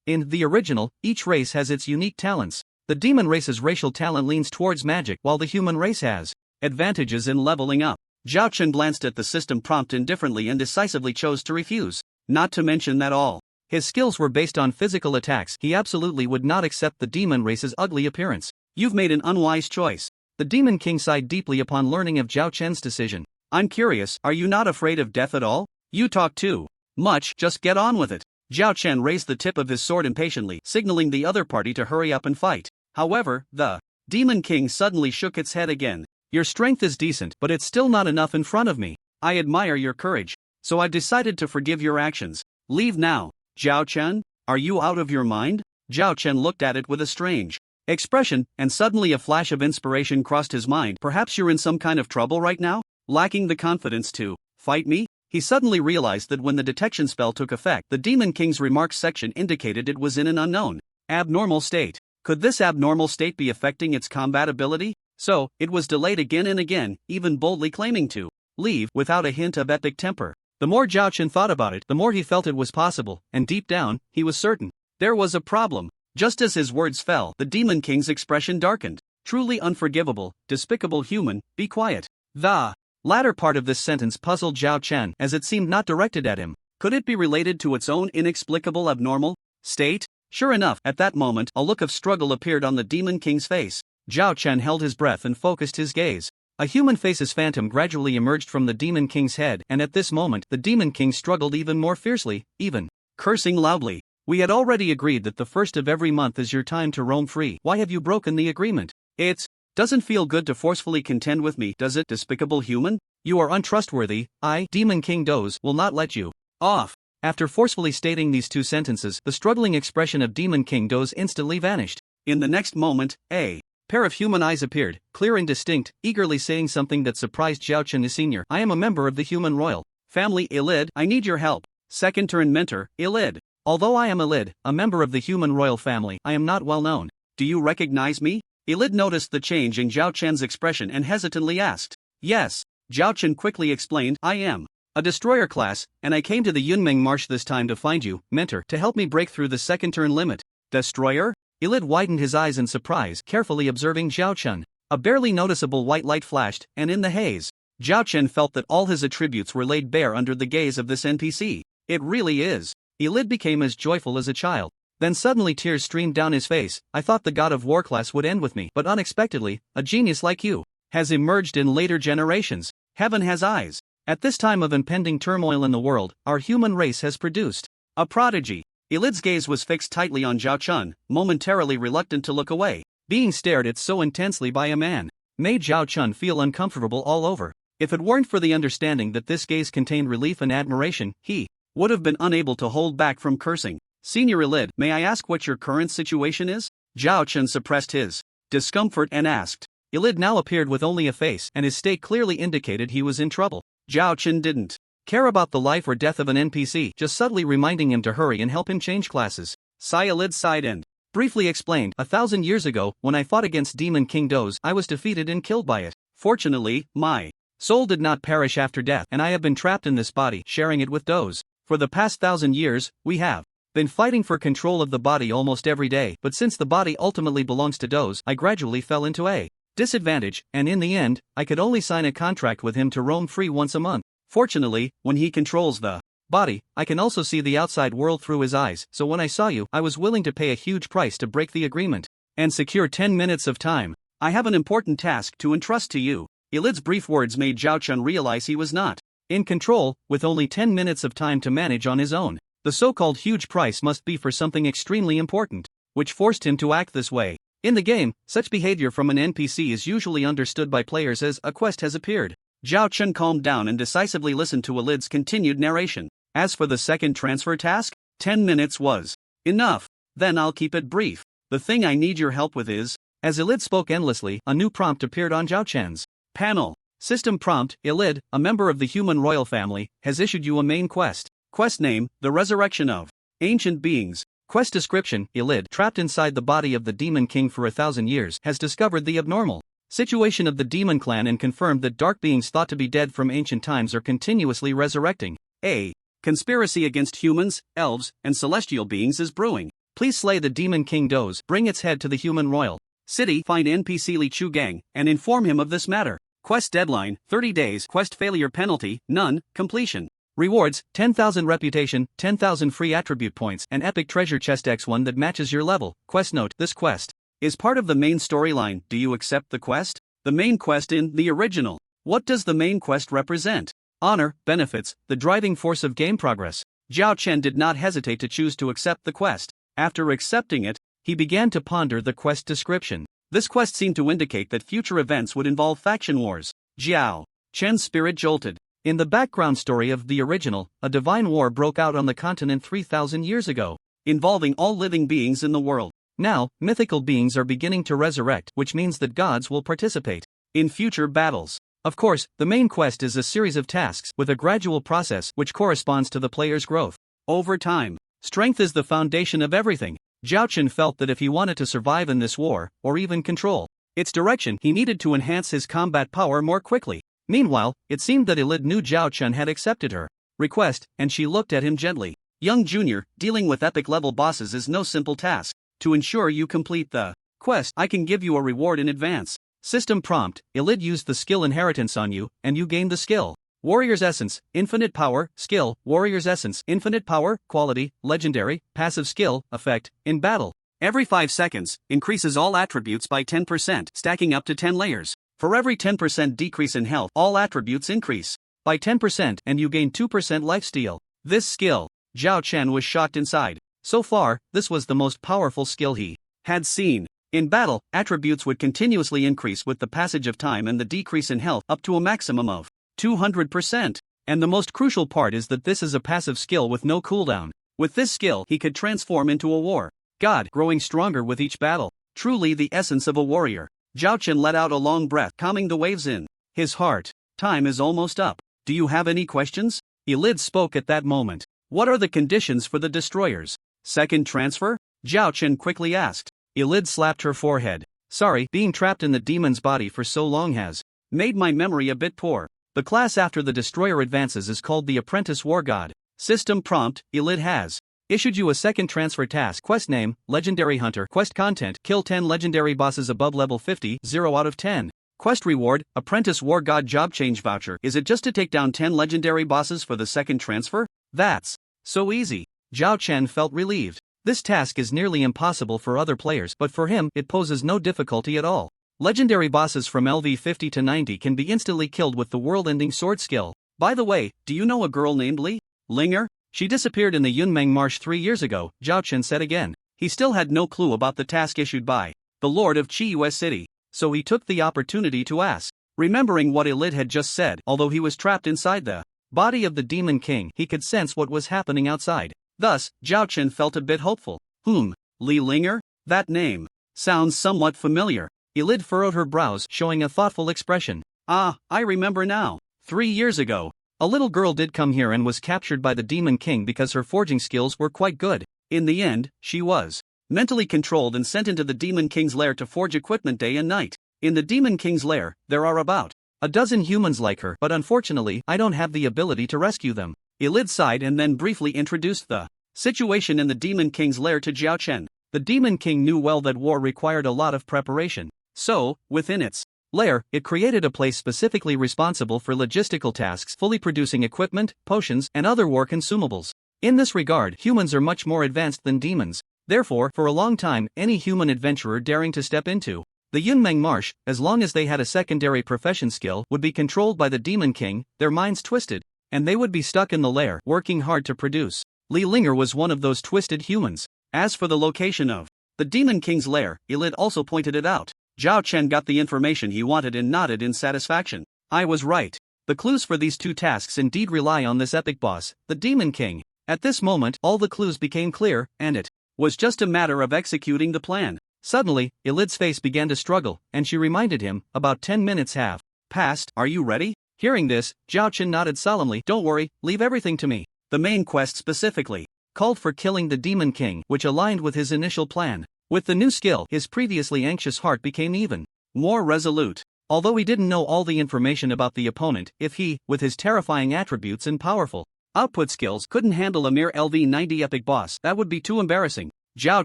Speaker 2: In the original, each race has its unique talents. The demon race's racial talent leans towards magic, while the human race has advantages in leveling up. Zhao Chen glanced at the system prompt indifferently and decisively chose to refuse. Not to mention that all his skills were based on physical attacks. He absolutely would not accept the demon race's ugly appearance. You've made an unwise choice. The Demon King sighed deeply upon learning of Zhao Chen's decision. I'm curious, are you not afraid of death at all? You talk too much, just get on with it. Zhao Chen raised the tip of his sword impatiently, signaling the other party to hurry up and fight. However, the Demon King suddenly shook its head again. Your strength is decent, but it's still not enough in front of me. I admire your courage, so I've decided to forgive your actions. Leave now. Zhao Chen, are you out of your mind? Zhao Chen looked at it with a strange expression, and suddenly a flash of inspiration crossed his mind. Perhaps you're in some kind of trouble right now? Lacking the confidence to fight me? He suddenly realized that when the detection spell took effect, the Demon King's remarks section indicated it was in an unknown, abnormal state. Could this abnormal state be affecting its combat ability? So, it was delayed again and again, even boldly claiming to leave without a hint of epic temper. The more Zhao Chen thought about it, the more he felt it was possible, and deep down, he was certain there was a problem. Just as his words fell, the Demon King's expression darkened. Truly unforgivable, despicable human, be quiet. The latter part of this sentence puzzled Zhao Chen, as it seemed not directed at him. Could it be related to its own inexplicable abnormal state? Sure enough, at that moment, a look of struggle appeared on the Demon King's face. Zhao Chen held his breath and focused his gaze. A human face's phantom gradually emerged from the Demon King's head, and at this moment, the Demon King struggled even more fiercely, even cursing loudly. We had already agreed that the first of every month is your time to roam free. Why have you broken the agreement? It's Doesn't feel good to forcefully contend with me, does it, despicable human? You are untrustworthy, I, Demon King Doze, will not let you off. After forcefully stating these two sentences, the struggling expression of Demon King Doze instantly vanished. In the next moment, a pair of human eyes appeared, clear and distinct, eagerly saying something that surprised Zhao Chen Sr. I am a member of the human royal family, Elid, I need your help. Second turn mentor, Elid. Although I am Elid, a member of the human royal family, I am not well known. Do you recognize me? Elid noticed the change in Zhao Chen's expression and hesitantly asked. Yes. Zhao Chen quickly explained, I am a destroyer class, and I came to the Yunmeng Marsh this time to find you, mentor, to help me break through the second turn limit. Destroyer? Elid widened his eyes in surprise, carefully observing Zhao Chen. A barely noticeable white light flashed, and in the haze, Zhao Chen felt that all his attributes were laid bare under the gaze of this NPC. It really is. Elid became as joyful as a child. Then suddenly tears streamed down his face. I thought the God of War class would end with me, but unexpectedly, a genius like you has emerged in later generations. Heaven has eyes. At this time of impending turmoil in the world, our human race has produced a prodigy. Elid's gaze was fixed tightly on Zhao Chen, momentarily reluctant to look away. Being stared at so intensely by a man made Zhao Chen feel uncomfortable all over. If it weren't for the understanding that this gaze contained relief and admiration, he would have been unable to hold back from cursing. Senior Elid, may I ask what your current situation is? Zhao Chen suppressed his discomfort and asked. Elid now appeared with only a face, and his state clearly indicated he was in trouble. Zhao Chen didn't care about the life or death of an NPC, just subtly reminding him to hurry and help him change classes. Elid sighed and briefly explained, 1,000 years ago, when I fought against Demon King Doze, I was defeated and killed by it. Fortunately, my soul did not perish after death, and I have been trapped in this body, sharing it with Doze. For the past 1,000 years, we have been fighting for control of the body almost every day, but since the body ultimately belongs to Doze, I gradually fell into a disadvantage, and in the end, I could only sign a contract with him to roam free once a month. Fortunately, when he controls the body, I can also see the outside world through his eyes, so when I saw you, I was willing to pay a huge price to break the agreement and secure 10 minutes of time. I have an important task to entrust to you. Elid's brief words made Zhao Chen realize he was not in control, with only 10 minutes of time to manage on his own. The so-called huge price must be for something extremely important, which forced him to act this way. In the game, such behavior from an NPC is usually understood by players as a quest has appeared. Zhao Chen calmed down and decisively listened to Elid's continued narration. As for the second transfer task, 10 minutes was enough. Then I'll keep it brief. The thing I need your help with is. As Elid spoke endlessly, a new prompt appeared on Zhao Chen's panel. System prompt, Elid, a member of the human royal family, has issued you a main quest. Quest name, The Resurrection of Ancient Beings. Quest description, Elid, trapped inside the body of the Demon King for 1,000 years, has discovered the abnormal situation of the Demon Clan and confirmed that dark beings thought to be dead from ancient times are continuously resurrecting. A conspiracy against humans, elves, and celestial beings is brewing. Please slay the Demon King Doze, bring its head to the human royal city, find NPC Li Chu Gang, and inform him of this matter. Quest deadline, 30 days. Quest failure penalty, none. Completion. Rewards, 10,000 reputation, 10,000 free attribute points, and epic treasure chest X1 that matches your level. Quest note, this quest is part of the main storyline. Do you accept the quest? The main quest in the original. What does the main quest represent? Honor, benefits, the driving force of game progress. Zhao Chen did not hesitate to choose to accept the quest. After accepting it, he began to ponder the quest description. This quest seemed to indicate that future events would involve faction wars. Zhao Chen's spirit jolted. In the background story of the original, a divine war broke out on the continent 3,000 years ago, involving all living beings in the world. Now, mythical beings are beginning to resurrect, which means that gods will participate in future battles. Of course, the main quest is a series of tasks with a gradual process which corresponds to the player's growth over time. Strength is the foundation of everything. Zhao Chen felt that if he wanted to survive in this war, or even control its direction, he needed to enhance his combat power more quickly. Meanwhile, it seemed that Elid knew Zhao Chen had accepted her request, and she looked at him gently. Young Junior, dealing with epic-level bosses is no simple task. To ensure you complete the quest, I can give you a reward in advance. System prompt, Elid used the skill inheritance on you, and you gained the skill. Warrior's Essence, Infinite Power, Skill, Warrior's Essence, Infinite Power, Quality, Legendary, Passive Skill, Effect, in battle. Every 5 seconds, increases all attributes by 10%, stacking up to 10 layers. For every 10% decrease in health, all attributes increase by 10% and you gain 2% lifesteal. This skill, Zhao Chen was shocked inside. So far, this was the most powerful skill he had seen. In battle, attributes would continuously increase with the passage of time and the decrease in health up to a maximum of 200%. And the most crucial part is that this is a passive skill with no cooldown. With this skill, he could transform into a war god, growing stronger with each battle. Truly the essence of a warrior. Zhao Chen let out a long breath, calming the waves in his heart. Time is almost up. Do you have any questions? Elid spoke at that moment. What are the conditions for the destroyers? Second transfer? Zhao Chen quickly asked. Elid slapped her forehead. Sorry, being trapped in the demon's body for so long has made my memory a bit poor. The class after the destroyer advances is called the Apprentice War God. System prompt, Elid has issued you a second transfer task. Quest name, Legendary Hunter. Quest content, kill 10 legendary bosses above level 50, 0 out of 10. Quest reward, Apprentice War God job change voucher. Is it just to take down 10 legendary bosses for the second transfer? That's so easy. Zhao Chen felt relieved. This task is nearly impossible for other players, but for him, it poses no difficulty at all. Legendary bosses from LV 50 to 90 can be instantly killed with the world-ending sword skill. By the way, do you know a girl named Li Linger? She disappeared in the Yunmeng Marsh 3 years ago, Zhao Chen said again. He still had no clue about the task issued by the Lord of Qiyue City, so he took the opportunity to ask. Remembering what Elid had just said, although he was trapped inside the body of the Demon King, he could sense what was happening outside. Thus, Zhao Chen felt a bit hopeful. Li Linger? That name sounds somewhat familiar. Elid furrowed her brows, showing a thoughtful expression. Ah, I remember now. 3 years ago, a little girl did come here and was captured by the Demon King because her forging skills were quite good. In the end, she was mentally controlled and sent into the Demon King's lair to forge equipment day and night. In the Demon King's lair, there are about a dozen humans like her, but unfortunately, I don't have the ability to rescue them. Elid sighed and then briefly introduced the situation in the Demon King's lair to Zhao Chen. The Demon King knew well that war required a lot of preparation. So, within its lair, it created a place specifically responsible for logistical tasks, fully producing equipment, potions, and other war consumables. In this regard, humans are much more advanced than demons. Therefore, for a long time, any human adventurer daring to step into the Yunmeng Marsh, as long as they had a secondary profession skill, would be controlled by the Demon King, their minds twisted, and they would be stuck in the lair, working hard to produce. Li Linger was one of those twisted humans. As for the location of the Demon King's lair, Elid also pointed it out. Zhao Chen got the information he wanted and nodded in satisfaction. I was right. The clues for these two tasks indeed rely on this epic boss, the Demon King. At this moment, all the clues became clear, and it was just a matter of executing the plan. Suddenly, Elid's face began to struggle, and she reminded him, about 10 minutes have passed. Are you ready? Hearing this, Zhao Chen nodded solemnly. Don't worry, leave everything to me. The main quest specifically called for killing the Demon King, which aligned with his initial plan. With the new skill, his previously anxious heart became even more resolute. Although he didn't know all the information about the opponent, if he, with his terrifying attributes and powerful output skills, couldn't handle a mere LV90 epic boss, that would be too embarrassing. Zhao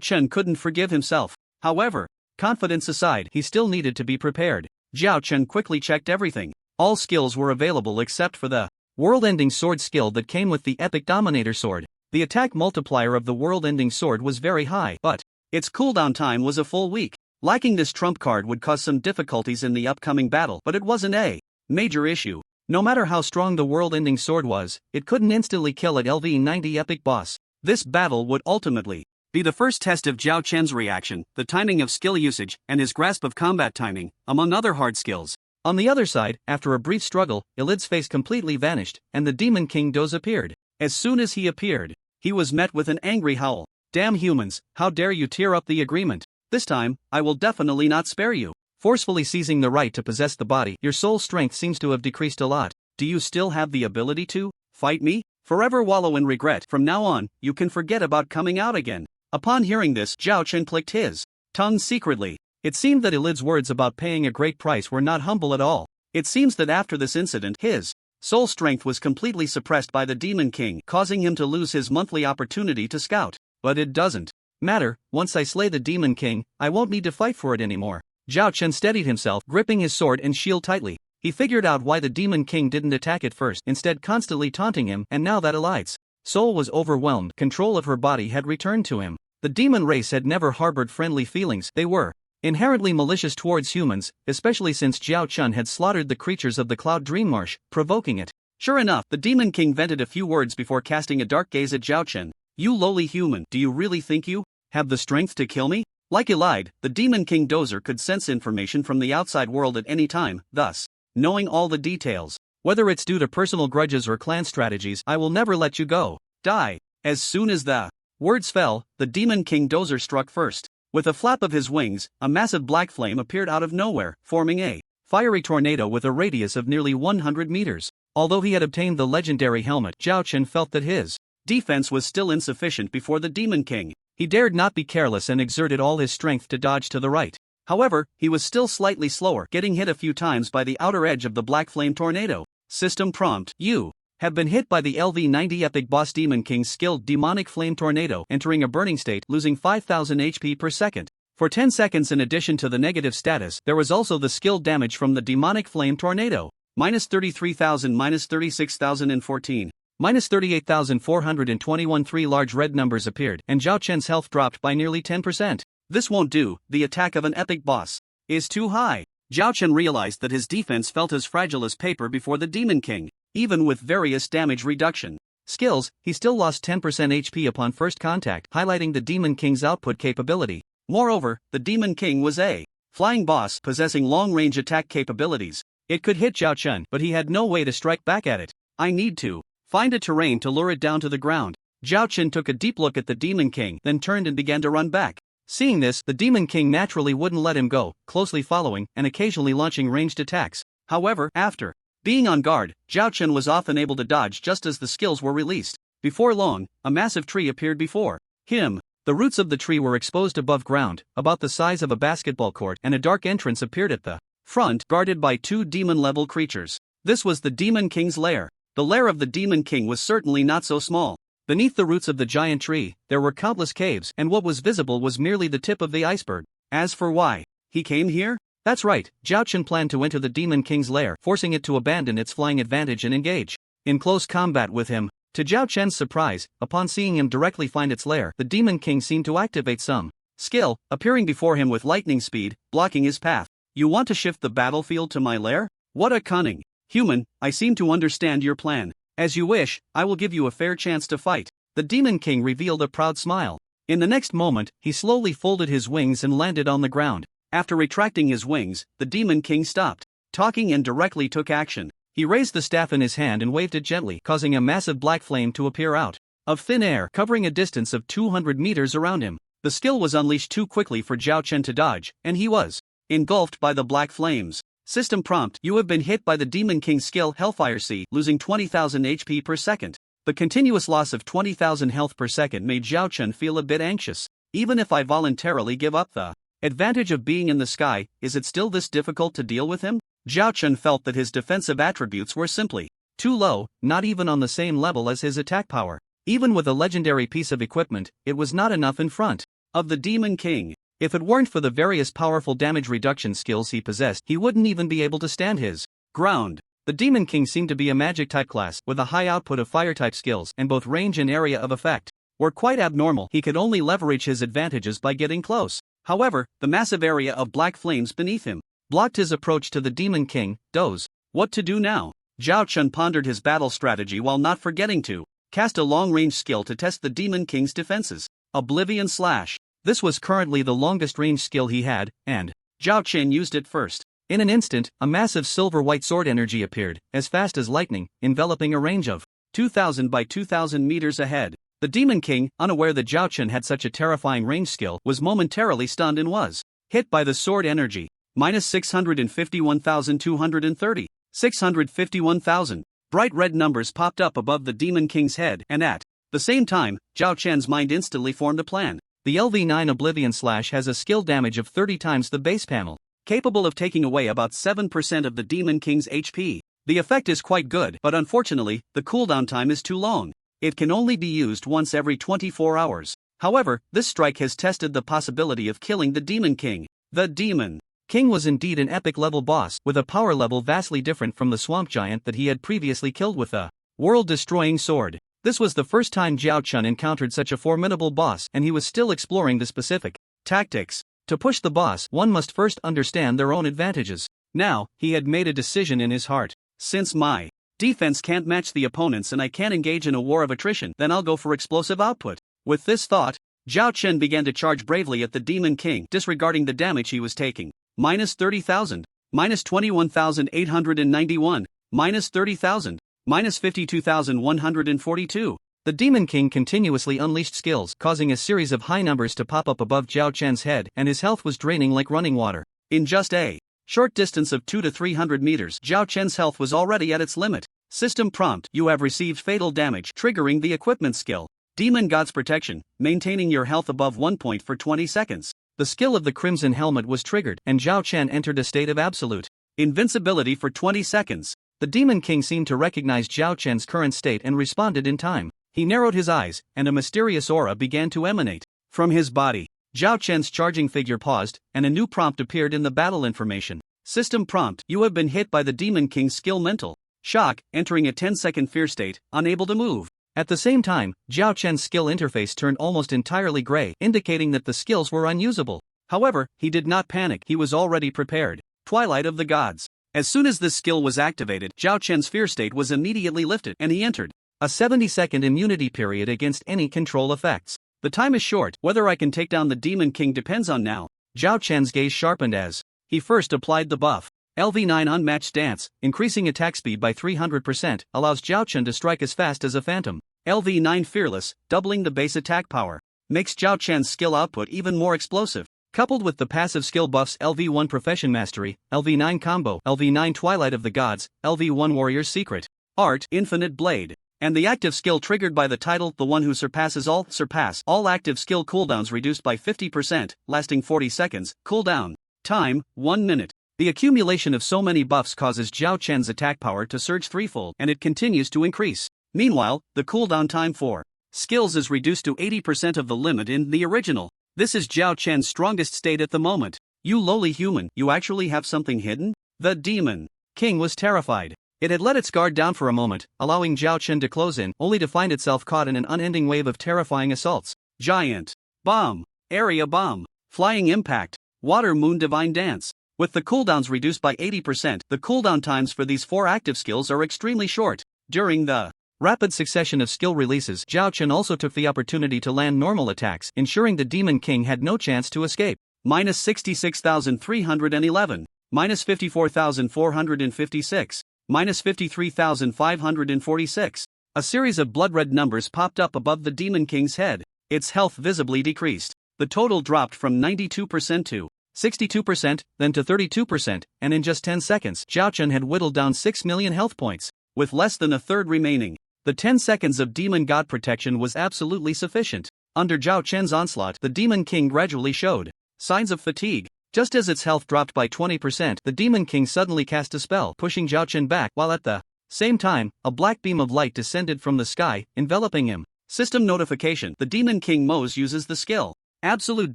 Speaker 2: Chen couldn't forgive himself. However, confidence aside, he still needed to be prepared. Zhao Chen quickly checked everything. All skills were available except for the world-ending sword skill that came with the epic Dominator sword. The attack multiplier of the world-ending sword was very high, but its cooldown time was a full week. Lacking this trump card would cause some difficulties in the upcoming battle, but it wasn't a major issue. No matter how strong the world-ending sword was, it couldn't instantly kill an LV90 epic boss. This battle would ultimately be the first test of Zhao Chen's reaction, the timing of skill usage, and his grasp of combat timing, among other hard skills. On the other side, after a brief struggle, Elid's face completely vanished, and the Demon King Doze appeared. As soon as he appeared, he was met with an angry howl. Damn humans, how dare you tear up the agreement? This time, I will definitely not spare you. Forcefully seizing the right to possess the body, your soul strength seems to have decreased a lot. Do you still have the ability to fight me? Forever wallow in regret. From now on, you can forget about coming out again. Upon hearing this, Zhao Chen clicked his tongue secretly. It seemed that Elid's words about paying a great price were not humble at all. It seems that after this incident, his soul strength was completely suppressed by the Demon King, causing him to lose his monthly opportunity to scout. But it doesn't matter, once I slay the Demon King, I won't need to fight for it anymore. Zhao Chen steadied himself, gripping his sword and shield tightly. He figured out why the Demon King didn't attack at first, instead constantly taunting him, and now that Elid's soul was overwhelmed, control of her body had returned to him. The demon race had never harbored friendly feelings. They were inherently malicious towards humans, especially since Zhao Chen had slaughtered the creatures of the Cloud Dream Marsh, provoking it. Sure enough, the Demon King vented a few words before casting a dark gaze at Zhao Chen. You lowly human, do you really think you have the strength to kill me? Like Elide, the Demon King Dozer could sense information from the outside world at any time, thus knowing all the details. Whether it's due to personal grudges or clan strategies, I will never let you go. Die. As soon as the words fell, the Demon King Dozer struck first. With a flap of his wings, a massive black flame appeared out of nowhere, forming a fiery tornado with a radius of nearly 100 meters. Although he had obtained the legendary helmet, Zhao Chen felt that his defense was still insufficient before the Demon King. He dared not be careless and exerted all his strength to dodge to the right. However, he was still slightly slower, getting hit a few times by the outer edge of the black flame tornado. System prompt: You have been hit by the LV-90 Epic Boss Demon King's skilled Demonic Flame Tornado, entering a burning state, losing 5000 HP per second. For 10 seconds in addition to the negative status, there was also the skilled damage from the Demonic Flame Tornado. Minus 33,000, minus 36,014. Minus 38,421. 3 large red numbers appeared, and Zhao Chen's health dropped by nearly 10%. This won't do, the attack of an epic boss is too high. Zhao Chen realized that his defense felt as fragile as paper before the Demon King. Even with various damage reduction skills, he still lost 10% HP upon first contact, highlighting the Demon King's output capability. Moreover, the Demon King was a flying boss possessing long-range attack capabilities. It could hit Zhao Chen, but he had no way to strike back at it. I need to find a terrain to lure it down to the ground. Zhao Chen took a deep look at the Demon King, then turned and began to run back. Seeing this, the Demon King naturally wouldn't let him go, closely following and occasionally launching ranged attacks. However, after being on guard, Zhao Chen was often able to dodge just as the skills were released. Before long, a massive tree appeared before him. The roots of the tree were exposed above ground, about the size of a basketball court, and a dark entrance appeared at the front, guarded by 2 demon-level creatures. This was the Demon King's lair. The lair of the Demon King was certainly not so small. Beneath the roots of the giant tree, there were countless caves, and what was visible was merely the tip of the iceberg. As for why he came here? That's right, Zhao Chen planned to enter the Demon King's lair, forcing it to abandon its flying advantage and engage in close combat with him. To Zhao Chen's surprise, upon seeing him directly find its lair, the Demon King seemed to activate some skill, appearing before him with lightning speed, blocking his path. You want to shift the battlefield to my lair? What a cunning human! I seem to understand your plan. As you wish, I will give you a fair chance to fight. The Demon King revealed a proud smile. In the next moment, he slowly folded his wings and landed on the ground. After retracting his wings, the Demon King stopped talking and directly took action. He raised the staff in his hand and waved it gently, causing a massive black flame to appear out of thin air, covering a distance of 200 meters around him. The skill was unleashed too quickly for Zhao Chen to dodge, and he was engulfed by the black flames. System prompt: You have been hit by the Demon King's skill Hellfire Sea, losing 20,000 HP per second. The continuous loss of 20,000 health per second made Zhao Chen feel a bit anxious. Even if I voluntarily give up the advantage of being in the sky, is it still this difficult to deal with him? Zhao Chen felt that his defensive attributes were simply too low, not even on the same level as his attack power. Even with a legendary piece of equipment, it was not enough in front of the Demon King. If it weren't for the various powerful damage reduction skills he possessed, he wouldn't even be able to stand his ground. The Demon King seemed to be a magic-type class, with a high output of fire-type skills, and both range and area of effect were quite abnormal. He could only leverage his advantages by getting close. However, the massive area of black flames beneath him blocked his approach to the Demon King. Doze. What to do now? Zhao Chen pondered his battle strategy while not forgetting to cast a long-range skill to test the Demon King's defenses. Oblivion Slash. This was currently the longest range skill he had, and Zhao Chen used it first. In an instant, a massive silver-white sword energy appeared, as fast as lightning, enveloping a range of 2,000 by 2,000 meters ahead. The Demon King, unaware that Zhao Chen had such a terrifying range skill, was momentarily stunned and was hit by the sword energy. Minus 651,230. 651,000. Bright red numbers popped up above the Demon King's head, and at the same time, Zhao Chen's mind instantly formed a plan. The LV-9 Oblivion Slash has a skill damage of 30 times the base panel, capable of taking away about 7% of the Demon King's HP. The effect is quite good, but unfortunately, the cooldown time is too long. It can only be used once every 24 hours. However, this strike has tested the possibility of killing the Demon King. The Demon King was indeed an epic-level boss, with a power level vastly different from the swamp giant that he had previously killed with a world-destroying sword. This was the first time Zhao Chen encountered such a formidable boss, and he was still exploring the specific tactics. To push the boss, one must first understand their own advantages. Now, he had made a decision in his heart. Since my defense can't match the opponent's and I can't engage in a war of attrition, then I'll go for explosive output. With this thought, Zhao Chen began to charge bravely at the Demon King, disregarding the damage he was taking. Minus 30,000. Minus 21,891. Minus 30,000. Minus 52,142.
Speaker 1: The Demon King continuously unleashed skills, causing a series of high numbers to pop up above Zhao Chen's head, and his health was draining like running water.
Speaker 2: In just a short distance of 2 to 300 meters, Zhao Chen's health was already at its limit. System prompt: you have received fatal damage, triggering the equipment skill. Demon God's Protection, maintaining your health above 1 point for 20 seconds.
Speaker 1: The skill of the Crimson Helmet was triggered, and Zhao Chen entered a state of absolute
Speaker 2: invincibility for 20 seconds.
Speaker 1: The Demon King seemed to recognize Zhao Chen's current state and responded in time. He narrowed his eyes, and a mysterious aura began to emanate
Speaker 2: from his body.
Speaker 1: Zhao Chen's charging figure paused, and a new prompt appeared in the battle information.
Speaker 2: System prompt: you have been hit by the Demon King's skill mental shock, entering a 10-second fear state, unable to move.
Speaker 1: At the same time, Zhao Chen's skill interface turned almost entirely gray, indicating that the skills were unusable.
Speaker 2: However, he did not panic, he was already prepared. Twilight of the Gods. As soon as this skill was activated, Zhao Chen's fear state was immediately lifted, and he entered
Speaker 1: a 70-second immunity period against any control effects.
Speaker 2: The time is short, whether I can take down the Demon King depends on now.
Speaker 1: Zhao Chen's gaze sharpened as
Speaker 2: he first applied the buff.
Speaker 1: LV9 Unmatched Stance, increasing attack speed by 300%, allows Zhao Chen to strike as fast as a phantom.
Speaker 2: LV9 Fearless, doubling the base attack power, makes Zhao Chen's skill output even more explosive.
Speaker 1: Coupled with the passive skill buffs LV1 Profession Mastery, LV9 Combo, LV9 Twilight of the Gods, LV1 Warrior's Secret
Speaker 2: Art, Infinite Blade, and the active skill triggered by the title The One Who Surpasses All. Surpass all active skill cooldowns reduced by 50%, lasting 40 seconds, cooldown time 1 minute.
Speaker 1: The accumulation of so many buffs causes Zhao Chen's attack power to surge threefold, and it continues to increase.
Speaker 2: Meanwhile, the cooldown time for skills is reduced to 80% of the limit in the original. This is Zhao Chen's strongest state at the moment.
Speaker 1: You lowly human,
Speaker 2: you actually have something hidden? The Demon
Speaker 1: King was terrified. It had let its guard down for a moment, allowing Zhao Chen to close in, only to find itself caught in an unending wave of terrifying assaults.
Speaker 2: Giant Bomb, Area Bomb, Flying Impact, Water Moon Divine Dance. With the cooldowns reduced by 80%, the cooldown times for these 4 active skills are extremely short. During the
Speaker 1: rapid succession of skill releases, Zhao Chen also took the opportunity to land normal attacks, ensuring the Demon King had no chance to escape.
Speaker 2: Minus 66,311, minus 54,456, minus 53,546. A series of blood-red numbers popped up above the Demon King's head. Its health visibly decreased. The total dropped from 92% to 62%, then to 32%, and in just 10 seconds, Zhao Chen had whittled down 6 million health points, with less than a third remaining. The 10 seconds of Demon God Protection was absolutely sufficient. Under Zhao Chen's onslaught, the Demon King gradually showed signs of fatigue. Just as its health dropped by 20%, the Demon King suddenly cast a spell, pushing Zhao Chen back, while at the same time, a black beam of light descended from the sky, enveloping him. System notification: the Demon King Mose uses the skill Absolute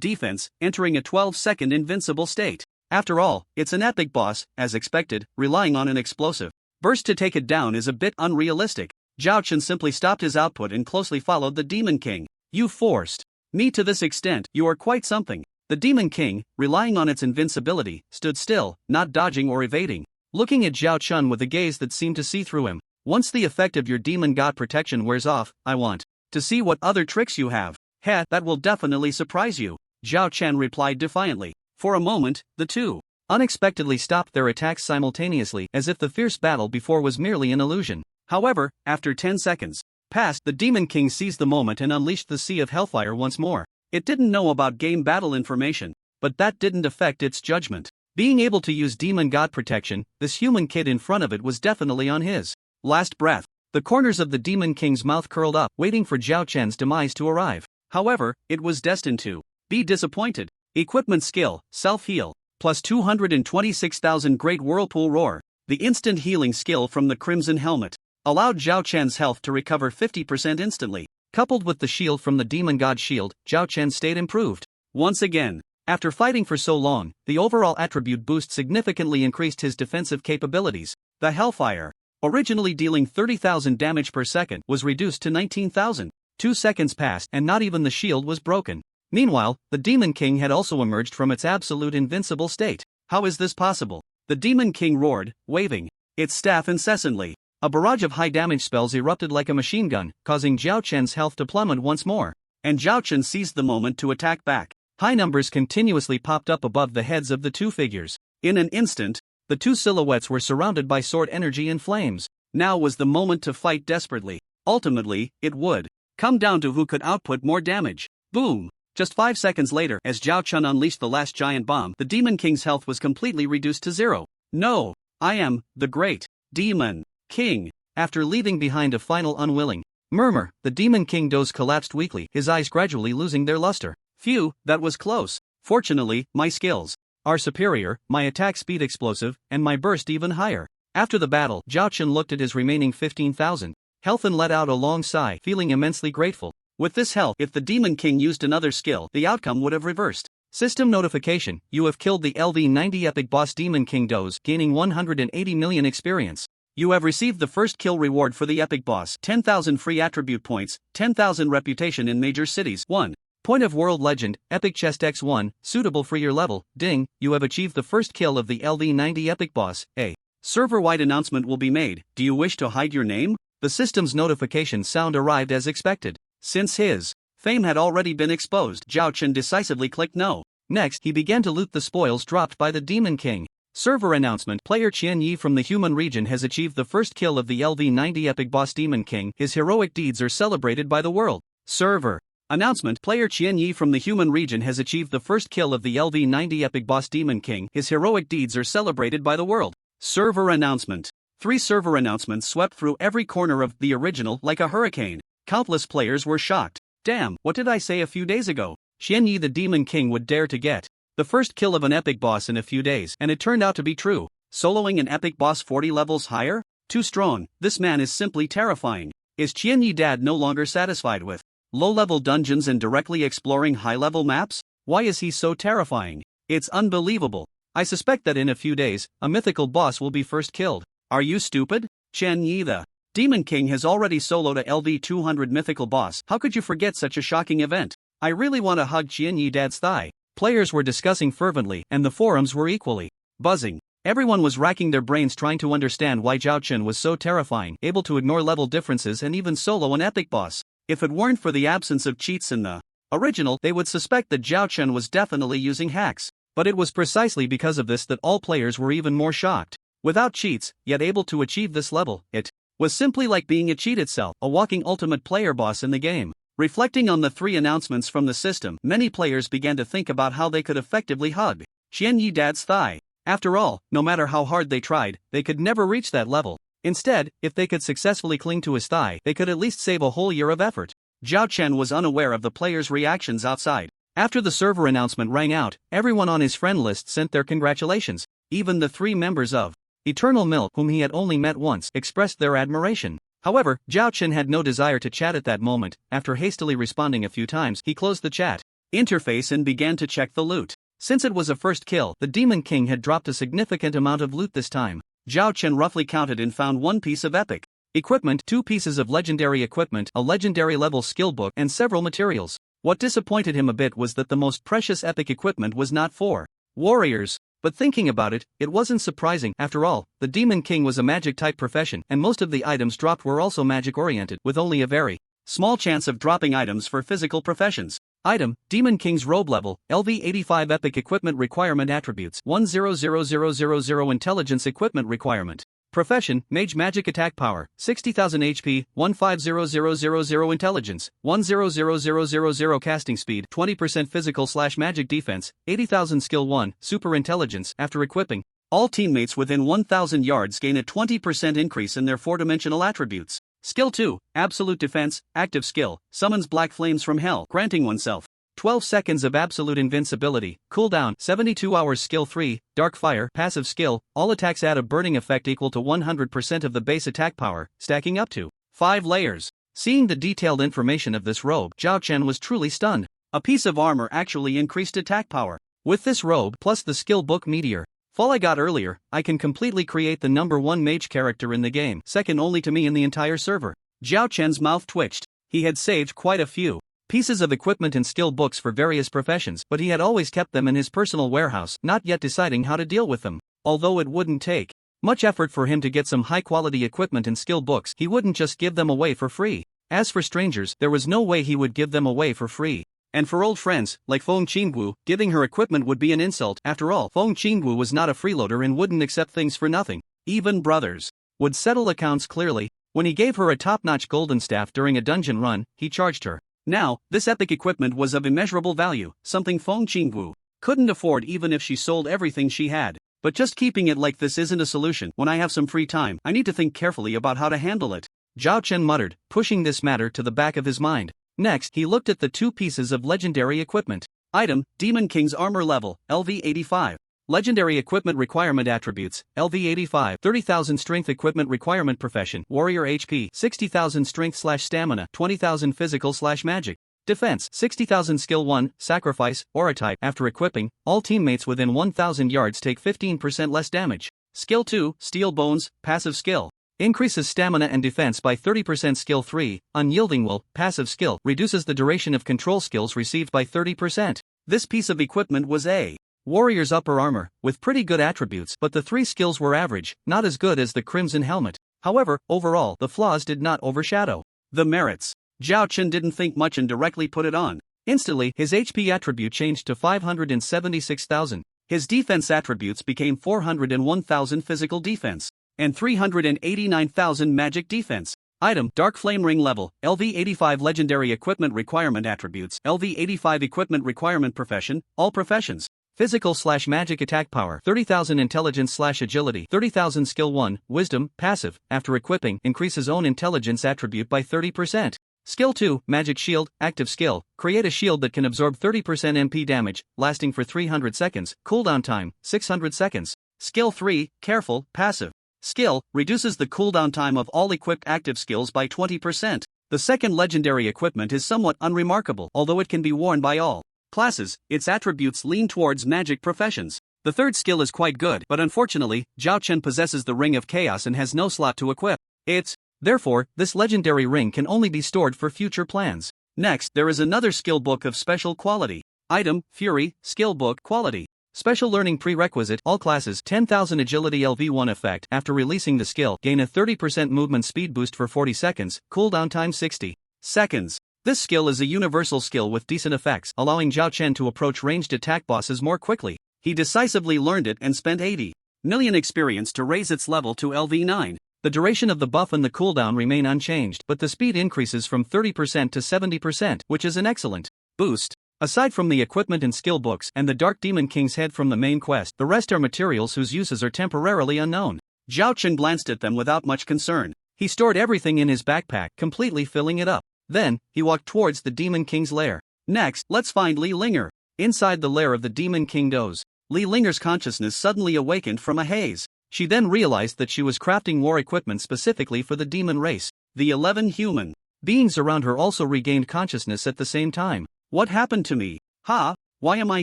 Speaker 2: Defense, entering a 12-second invincible state. After all, it's an epic boss, as expected, relying on an explosive burst to take it down is a bit unrealistic. Zhao Chen simply stopped his output and closely followed the Demon King. You forced me to this extent, you are quite something. The Demon King, relying on its invincibility, stood still, not dodging or evading, looking at Zhao Chen with a gaze that seemed to see through him. Once the effect of your Demon God Protection wears off, I want to see what other tricks you have. Heh, that will definitely surprise you, Zhao Chen replied defiantly. For a moment, the two unexpectedly stopped their attacks simultaneously, as if the fierce battle before was merely an illusion. However, after 10 seconds passed, the Demon King seized the moment and unleashed the Sea of Hellfire once more. It didn't know about game battle information, but that didn't affect its judgment. Being able to use Demon God Protection, this human kid in front of it was definitely on his last breath. The corners of the Demon King's mouth curled up, waiting for Zhao Chen's demise to arrive. However, it was destined to be disappointed. Equipment skill, Self-Heal, plus 226,000 Great Whirlpool Roar. The instant healing skill from the Crimson Helmet allowed Zhao Chen's health to recover 50% instantly. Coupled with the shield from the Demon God Shield, Zhao Chen's state improved. Once again, after fighting for so long, the overall attribute boost significantly increased his defensive capabilities. The Hellfire, originally dealing 30,000 damage per second, was reduced to 19,000. 2 seconds passed and not even the shield was broken. Meanwhile, the Demon King had also emerged from its absolute invincible state. How is this possible? The Demon King roared, waving its staff incessantly. A barrage of high-damage spells erupted like a machine gun, causing Zhao Chen's health to plummet once more. and Zhao Chen seized the moment to attack back. High numbers continuously popped up above the heads of the two figures. In an instant, the two silhouettes were surrounded by sword energy and flames. Now was the moment to fight desperately. Ultimately, it would come down to who could output more damage. Boom! Just 5 seconds later, as Zhao Chen unleashed the last giant bomb, the Demon King's health was completely reduced to 0. No! I am the great Demon King. After leaving behind a final unwilling murmur, the Demon King Doze collapsed weakly, his eyes gradually losing their luster. Phew, that was close. Fortunately, my skills are superior, my attack speed explosive, and my burst even higher. After the battle, Zhao Chen looked at his remaining 15,000 health and let out a long sigh, feeling immensely grateful. With this health, if the Demon King used another skill, the outcome would have reversed. System notification: you have killed the LV90 epic boss Demon King Doze, gaining 180 million experience. You have received the first kill reward for the epic boss, 10,000 free attribute points, 10,000 reputation in major cities. 1. Point of World Legend, Epic Chest X1, suitable for your level. Ding, you have achieved the first kill of the LV90 epic boss. A server-wide announcement will be made. Do you wish to hide your name? The system's notification sound arrived as expected. Since his fame had already been exposed, Zhao Chen decisively clicked no. Next, he began to loot the spoils dropped by the Demon King. Server announcement: player Qian Yi from the human region has achieved the first kill of the LV90 epic boss Demon King. His heroic deeds are celebrated by the world. Server announcement: player Qian Yi from the human region has achieved the first kill of the LV90 epic boss Demon King. His heroic deeds are celebrated by the world. Server announcement. 3 server announcements swept through every corner of the original like a hurricane. Countless players were shocked. Damn, what did I say a few days ago? Qian Yi the Demon King would dare to get the first kill of an epic boss in a few days, and it turned out to be true. Soloing an epic boss 40 levels higher? Too strong. This man is simply terrifying. Is Qian Yi dad no longer satisfied with low-level dungeons and directly exploring high-level maps? Why is he so terrifying? It's unbelievable. I suspect that in a few days, a mythical boss will be first killed. Are you stupid? Qian Yi the Demon King has already soloed a LV200 mythical boss. How could you forget such a shocking event? I really want to hug Qian Yi dad's thigh. Players were discussing fervently, and the forums were equally buzzing. Everyone was racking their brains trying to understand why Zhao Chen was so terrifying, able to ignore level differences and even solo an epic boss. If it weren't for the absence of cheats in the original, they would suspect that Zhao Chen was definitely using hacks. But it was precisely because of this that all players were even more shocked. Without cheats, yet able to achieve this level, it was simply like being a cheat itself, a walking ultimate player boss in the game. Reflecting on the 3 announcements from the system, many players began to think about how they could effectively hug Qian Yi dad's thigh. After all, no matter how hard they tried, they could never reach that level. Instead, if they could successfully cling to his thigh, they could at least save a whole year of effort. Zhao Chen was unaware of the players' reactions outside. After the server announcement rang out, everyone on his friend list sent their congratulations. Even the 3 members of Eternal Milk, whom he had only met once, expressed their admiration. However, Zhao Chen had no desire to chat at that moment. After hastily responding a few times, he closed the chat interface and began to check the loot. Since it was a first kill, the Demon King had dropped a significant amount of loot this time. Zhao Chen roughly counted and found 1 piece of epic equipment, 2 pieces of legendary equipment, a legendary level skill book, and several materials. What disappointed him a bit was that the most precious epic equipment was not for warriors. But thinking about it, it wasn't surprising. After all, the Demon King was a magic-type profession, and most of the items dropped were also magic-oriented, with only a very small chance of dropping items for physical professions. Item: Demon King's robe level, LV85 epic equipment requirement attributes, 100000 intelligence equipment requirement. Profession: Mage magic attack power, 60,000 HP, 150000 intelligence, 100000 casting speed, 20% physical/magic defense, 80,000 skill 1, super intelligence. After equipping, all teammates within 1000 yards gain a 20% increase in their 4-dimensional attributes. Skill 2, absolute defense, active skill, summons black flames from hell, granting oneself 12 seconds of absolute invincibility. Cooldown: 72 hours. Skill 3, Dark Fire, passive skill, all attacks add a burning effect equal to 100% of the base attack power, stacking up to 5 layers. Seeing the detailed information of this robe, Zhao Chen was truly stunned. A piece of armor actually increased attack power. With this robe plus the skill book Meteor Fall I got earlier, I can completely create the number 1 mage character in the game, second only to me in the entire server. Zhao Chen's mouth twitched. He had saved quite a few pieces of equipment and skill books for various professions, but he had always kept them in his personal warehouse, not yet deciding how to deal with them. Although it wouldn't take much effort for him to get some high-quality equipment and skill books, he wouldn't just give them away for free.
Speaker 1: As for strangers, there was no way he would give them away for free. And for old friends, like Feng Qingwu, giving her equipment would be an insult. After all, Feng Qingwu was not a freeloader and wouldn't accept things for nothing. Even brothers would settle accounts clearly. When he gave her a top-notch golden staff during a dungeon run, he charged her. Now, this epic equipment was of immeasurable value, something Feng Qingwu couldn't afford even if she sold everything she had. But just keeping it like this isn't a solution. When I have some free time, I need to think carefully about how to handle it, Zhao Chen muttered, pushing this matter to the back of his mind. Next, he looked at the two pieces of legendary equipment. Item, Demon King's Armor Level, LV 85. Legendary Equipment Requirement Attributes, LV 85. 30,000 Strength Equipment Requirement Profession, Warrior HP, 60,000 Strength/Stamina, 20,000 Physical/Magic. Defense, 60,000 Skill 1, Sacrifice, Aura Type. After equipping, all teammates within 1,000 yards take 15% less damage. Skill 2, Steel Bones, Passive Skill. Increases stamina and defense by 30%. Skill 3, Unyielding Will, Passive Skill. Reduces the duration of control skills received by 30%. This piece of equipment was a Warrior's upper armor, with pretty good attributes, but the three skills were average, not as good as the Crimson Helmet. However, overall, the flaws did not overshadow the merits. Zhao Chen didn't think much and directly put it on. Instantly, his HP attribute changed to 576,000. His defense attributes became 401,000 physical defense and 389,000 magic defense. Item, Dark Flame Ring Level, LV 85. Legendary Equipment Requirement Attributes, LV 85. Equipment Requirement Profession, all professions. Physical/Magic Attack Power, 30,000 Intelligence/Agility, 30,000 Skill 1, Wisdom, Passive. After equipping, increases own intelligence attribute by 30%. Skill 2, Magic Shield, Active Skill. Create a shield that can absorb 30% MP damage, lasting for 300 seconds, cooldown time, 600 seconds. Skill 3, Careful, Passive. Skill, reduces the cooldown time of all equipped active skills by 20%. The second legendary equipment is somewhat unremarkable, although it can be worn by all classes. Its attributes lean towards magic professions. The third skill is quite good, but unfortunately, Zhao Chen possesses the Ring of Chaos and has no slot to equip it. Therefore, this legendary ring can only be stored for future plans. Next, there is another skill book of special quality. Item, Fury, Skill Book, Quality. Special Learning Prerequisite, all classes, 10,000 Agility LV1 effect. After releasing the skill, gain a 30% movement speed boost for 40 seconds, cooldown time 60 seconds. This skill is a universal skill with decent effects, allowing Zhao Chen to approach ranged attack bosses more quickly. He decisively learned it and spent 80 million experience to raise its level to LV9. The duration of the buff and the cooldown remain unchanged, but the speed increases from 30% to 70%, which is an excellent boost. Aside from the equipment and skill books and the Dark Demon King's head from the main quest, the rest are materials whose uses are temporarily unknown. Zhao Chen glanced at them without much concern. He stored everything in his backpack, completely filling it up. Then, he walked towards the Demon King's lair. Next, let's find Li Linger. Inside the lair of the Demon King doze, Li Linger's consciousness suddenly awakened from a haze. She then realized that she was crafting war equipment specifically for the demon race. The 11 human beings around her also regained consciousness at the same time. What happened to me? Why am I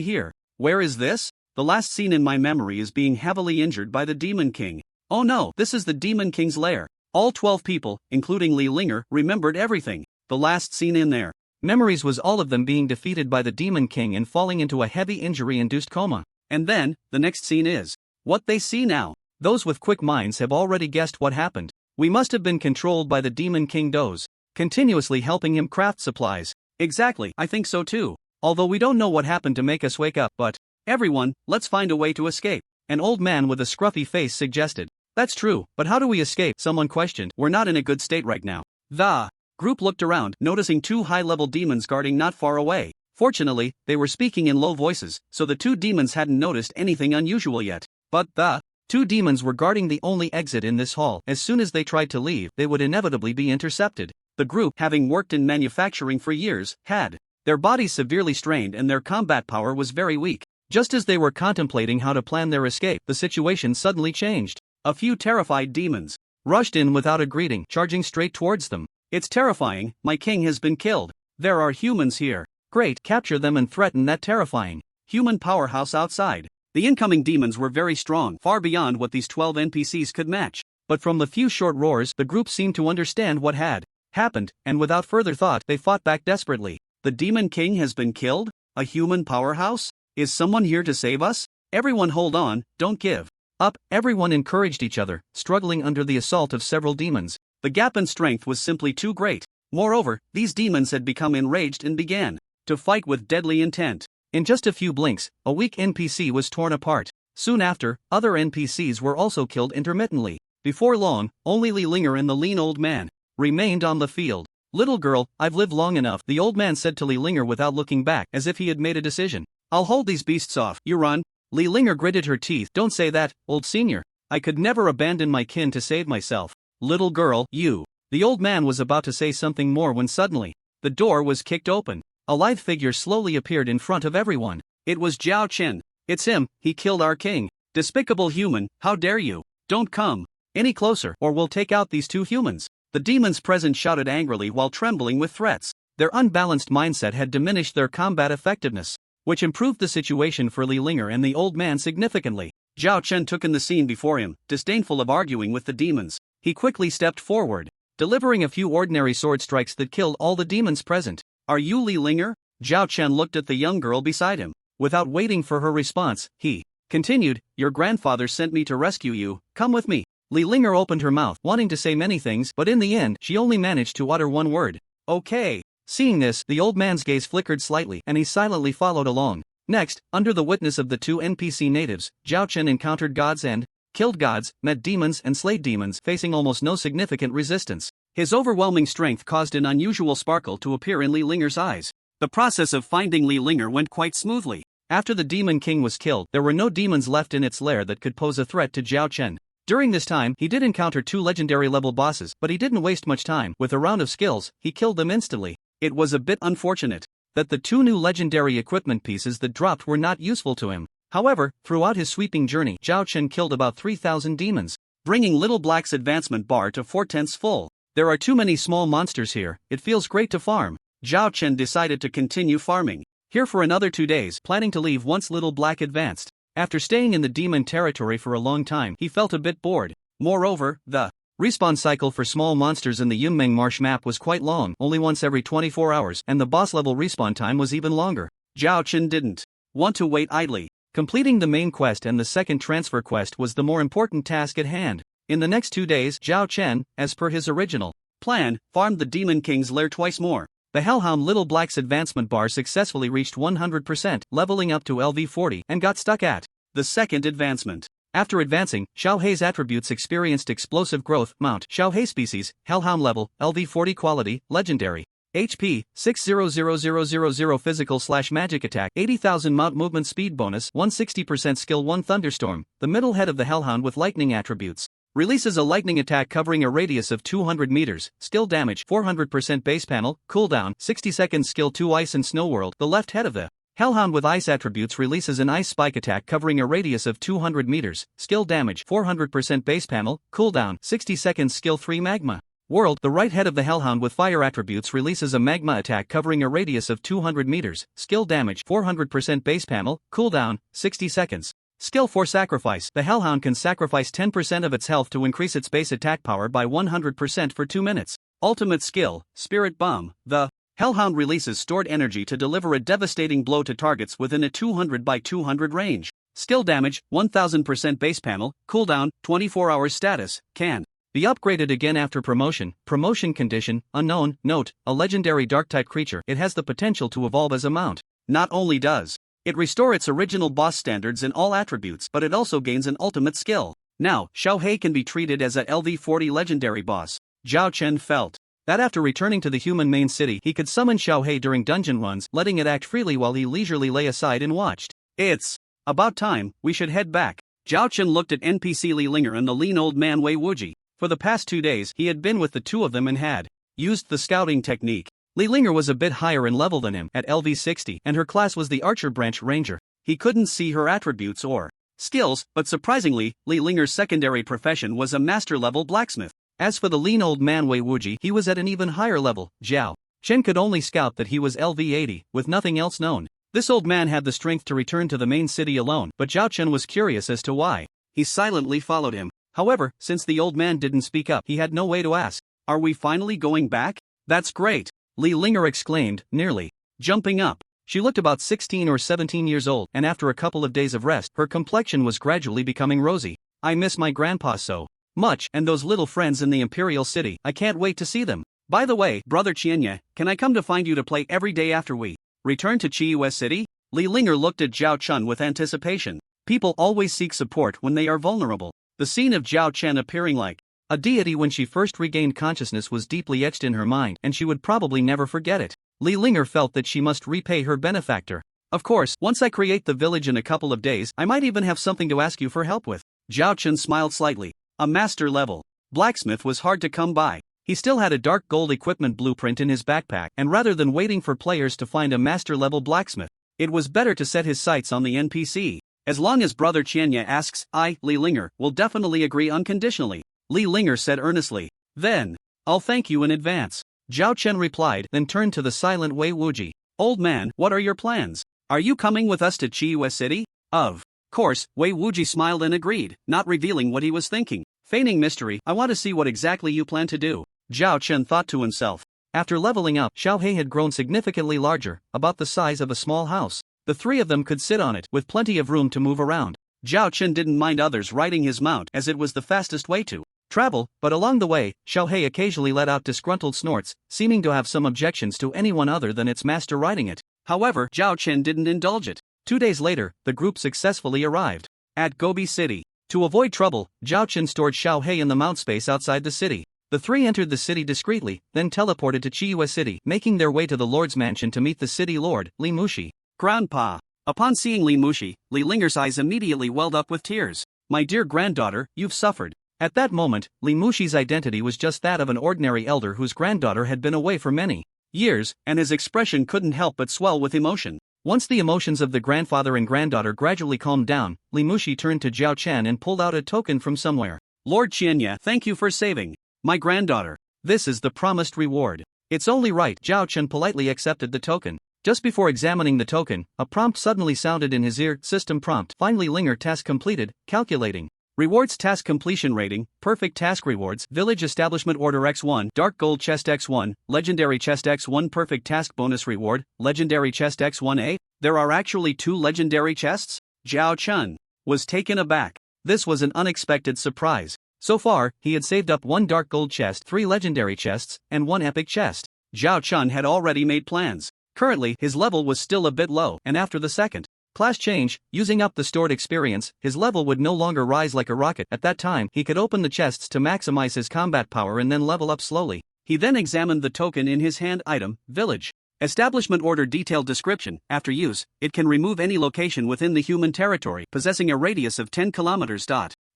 Speaker 1: here? Where is this? The last scene in my memory is being heavily injured by the Demon King. Oh no, this is the Demon King's lair. All 12 people, including Li Linger, remembered everything. The last scene in their memories was all of them being defeated by the Demon King and falling into a heavy injury-induced coma. And then, the next scene is what they see now. Those with quick minds have already guessed what happened. We must have been controlled by the Demon King doze, continuously helping him craft supplies. Exactly, I think so too. Although we don't know what happened to make us wake up, but everyone, let's find a way to escape. An old man with a scruffy face suggested. That's true, but how do we escape? Someone questioned. We're not in a good state right now. The group looked around, noticing two high-level demons guarding not far away. Fortunately, they were speaking in low voices, so the two demons hadn't noticed anything unusual yet. But the two demons were guarding the only exit in this hall. As soon as they tried to leave, they would inevitably be intercepted. The group, having worked in manufacturing for years, had their bodies severely strained and their combat power was very weak. Just as they were contemplating how to plan their escape, the situation suddenly changed. A few terrified demons rushed in without a greeting, charging straight towards them. It's terrifying, my king has been killed. There are humans here. Great, capture them and threaten that terrifying human powerhouse outside. The incoming demons were very strong, far beyond what these 12 NPCs could match. But from the few short roars, the group seemed to understand what had happened, and without further thought, they fought back desperately. The Demon King has been killed? A human powerhouse? Is someone here to save us? Everyone hold on, don't give up. Everyone encouraged each other, struggling under the assault of several demons. The gap in strength was simply too great.
Speaker 2: Moreover, these demons had become enraged and began to fight with deadly intent.
Speaker 1: In just a few blinks, a weak NPC was torn apart. Soon after, other NPCs were also killed intermittently. Before long, only Li Linger and the lean old man remained on the field. "Little girl, I've lived long enough," the old man said to Li Linger without looking back, as if he had made a decision. "I'll hold these beasts off, you run." Li Linger gritted her teeth. "Don't say that, old senior. I could never abandon my kin to save myself." "Little girl, you." The old man was about to say something more when suddenly, the door was kicked open. A lithe figure slowly appeared in front of everyone. It was Zhao Chen. "It's him, he killed our king. Despicable human, how dare you? Don't come any closer or we'll take out these two humans." The demons present shouted angrily while trembling with threats. Their unbalanced mindset had diminished their combat effectiveness, which improved the situation for Li Linger and the old man significantly. Zhao Chen took in the scene before him, disdainful of arguing with the demons. He quickly stepped forward, delivering a few ordinary sword strikes that killed all the demons present. "Are you Li Linger?" Zhao Chen looked at the young girl beside him. Without waiting for her response, he continued, "Your grandfather sent me to rescue you, come with me." Li Linger opened her mouth, wanting to say many things, but in the end, she only managed to utter one word. "Okay." Seeing this, the old man's gaze flickered slightly, and he silently followed along. Next, under the witness of the two NPC natives, Zhao Chen encountered gods and killed gods, met demons and slayed demons, facing almost no significant resistance. His overwhelming strength caused an unusual sparkle to appear in Li Linger's eyes. The process of finding Li Linger went quite smoothly. After the Demon King was killed, there were no demons left in its lair that could pose a threat to Zhao Chen. During this time, he did encounter two legendary level bosses, but he didn't waste much time. With a round of skills, he killed them instantly. It was a bit unfortunate that the two new legendary equipment pieces that dropped were not useful to him. However, throughout his sweeping journey, Zhao Chen killed about 3,000 demons, bringing Little Black's advancement bar to 4/10 full. "There are too many small monsters here, it feels great to farm." Zhao Chen decided to continue farming here for another 2 days, planning to leave once Little Black advanced. After staying in the demon territory for a long time, he felt a bit bored. Moreover, the respawn cycle for small monsters in the Yunmeng Marsh map was quite long, only once every 24 hours, and the boss level respawn time was even longer. Zhao Chen didn't want to wait idly. Completing the main quest and the second transfer quest was the more important task at hand. In the next 2 days, Zhao Chen, as per his original plan, farmed the Demon King's lair twice more. The Hellhound Little Black's advancement bar successfully reached 100%, leveling up to LV40, and got stuck at the second advancement. After advancing, Xiaohei's attributes experienced explosive growth. Mount: Xiaohei species, Hellhound level, LV40 quality, legendary. HP, 600000 physical/magic attack, 80,000 mount movement speed bonus, 160% skill 1 thunderstorm. The middle head of the Hellhound with lightning attributes releases a lightning attack covering a radius of 200 meters, skill damage 400% base panel, cooldown 60 seconds, skill 2 ice and snow world. The left head of the Hellhound with ice attributes releases an ice spike attack covering a radius of 200 meters, skill damage 400% base panel, cooldown 60 seconds, skill 3 magma world. The right head of the Hellhound with fire attributes releases a magma attack covering a radius of 200 meters, skill damage 400% base panel, cooldown 60 seconds. Skill 4 Sacrifice. The Hellhound can sacrifice 10% of its health to increase its base attack power by 100% for 2 minutes. Ultimate Skill, Spirit Bomb. The Hellhound releases stored energy to deliver a devastating blow to targets within a 200 by 200 range. Skill damage, 1000% base panel, cooldown, 24 hours. Status, can be upgraded again after promotion. Promotion condition, unknown. Note, a legendary dark-type creature. It has the potential to evolve as a mount. Not only does it restore its original boss standards in all attributes, but it also gains an ultimate skill. Now, Xiaohei can be treated as a LV40 legendary boss. Zhao Chen felt that after returning to the human main city, he could summon Xiaohei during dungeon runs, letting it act freely while he leisurely lay aside and watched. "It's about time, we should head back." Zhao Chen looked at NPC Li Linger and the lean old man Wei Wuji. For the past 2 days, he had been with the two of them and had used the scouting technique. Li Linger was a bit higher in level than him, at LV60, and her class was the Archer Branch Ranger. He couldn't see her attributes or skills, but surprisingly, Li Linger's secondary profession was a master-level blacksmith. As for the lean old man Wei Wuji, he was at an even higher level. Zhao Chen could only scout that he was LV80, with nothing else known. This old man had the strength to return to the main city alone, but Zhao Chen was curious as to why. He silently followed him. However, since the old man didn't speak up, he had no way to ask. "Are we finally going back?" "That's great!" Li Linger exclaimed, nearly jumping up. She looked about 16 or 17 years old, and after a couple of days of rest, her complexion was gradually becoming rosy. "I miss my grandpa so much, and those little friends in the Imperial City. I can't wait to see them."
Speaker 2: By the way, brother Qianye, can I come to find you to play every day after we return to Chiyu City? Li Linger looked at Zhao Chun with anticipation. People always seek support when they are vulnerable. The scene of Zhao Chen appearing like a deity when she first regained consciousness was deeply etched in her mind, and she would probably never forget it. Li Linger felt that she must repay her benefactor. Of course, once I create the village in a couple of days, I might even have something to ask you for help with. Zhao Chen smiled slightly. A master level blacksmith was hard to come by. He still had a dark gold equipment blueprint in his backpack, and rather than waiting for players to find a master level blacksmith, it was better to set his sights on the NPC. As long as brother Qianye asks, I, Li Linger, will definitely agree unconditionally. Li Linger said earnestly. Then, I'll thank you in advance. Zhao Chen replied, then turned to the silent Wei Wuji. Old man, what are your plans? Are you coming with us to Chiyu City? Of course, Wei Wuji smiled and agreed, not revealing what he was thinking. Feigning mystery, I want to see what exactly you plan to do. Zhao Chen thought to himself. After leveling up, Xiao Hei had grown significantly larger, about the size of a small house. The three of them could sit on it, with plenty of room to move around. Zhao Chen didn't mind others riding his mount, as it was the fastest way to travel, but along the way, Xiao Hei occasionally let out disgruntled snorts, seeming to have some objections to anyone other than its master riding it. However, Zhao Chen didn't indulge it. 2 days later, the group successfully arrived at Gobi City. To avoid trouble, Zhao Chen stored Xiao Hei in the mount space outside the city. The three entered the city discreetly, then teleported to Chiyu City, making their way to the Lord's mansion to meet the city lord, Li Mushi. Grandpa. Upon seeing Li Mushi, Li Linger's eyes immediately welled up with tears. My dear granddaughter, you've suffered. At that moment, Li Mushi's identity was just that of an ordinary elder whose granddaughter had been away for many years, and his expression couldn't help but swell with emotion. Once the emotions of the grandfather and granddaughter gradually calmed down, Li Mushi turned to Zhao Chen and pulled out a token from somewhere. Lord Qianye, thank you for saving my granddaughter. This is the promised reward. It's only right. Zhao Chen politely accepted the token. Just before examining the token, a prompt suddenly sounded in his ear. System prompt. Finally, Linger task completed. Calculating. Rewards task completion rating, perfect task rewards, village establishment order X1, dark gold chest X1, legendary chest X1 perfect task bonus reward, legendary chest X1A. There are actually 2 legendary chests? Zhao Chen was taken aback. This was an unexpected surprise. So far, he had saved up 1 dark gold chest, 3 legendary chests, and 1 epic chest. Zhao Chen had already made plans. Currently, his level was still a bit low, and after the second class change, using up the stored experience, his level would no longer rise like a rocket. At that time, he could open the chests to maximize his combat power and then level up slowly. He then examined the token in his hand. Item, Village. Establishment order detailed description. After use, it can remove any location within the human territory, possessing a radius of 10 kilometers.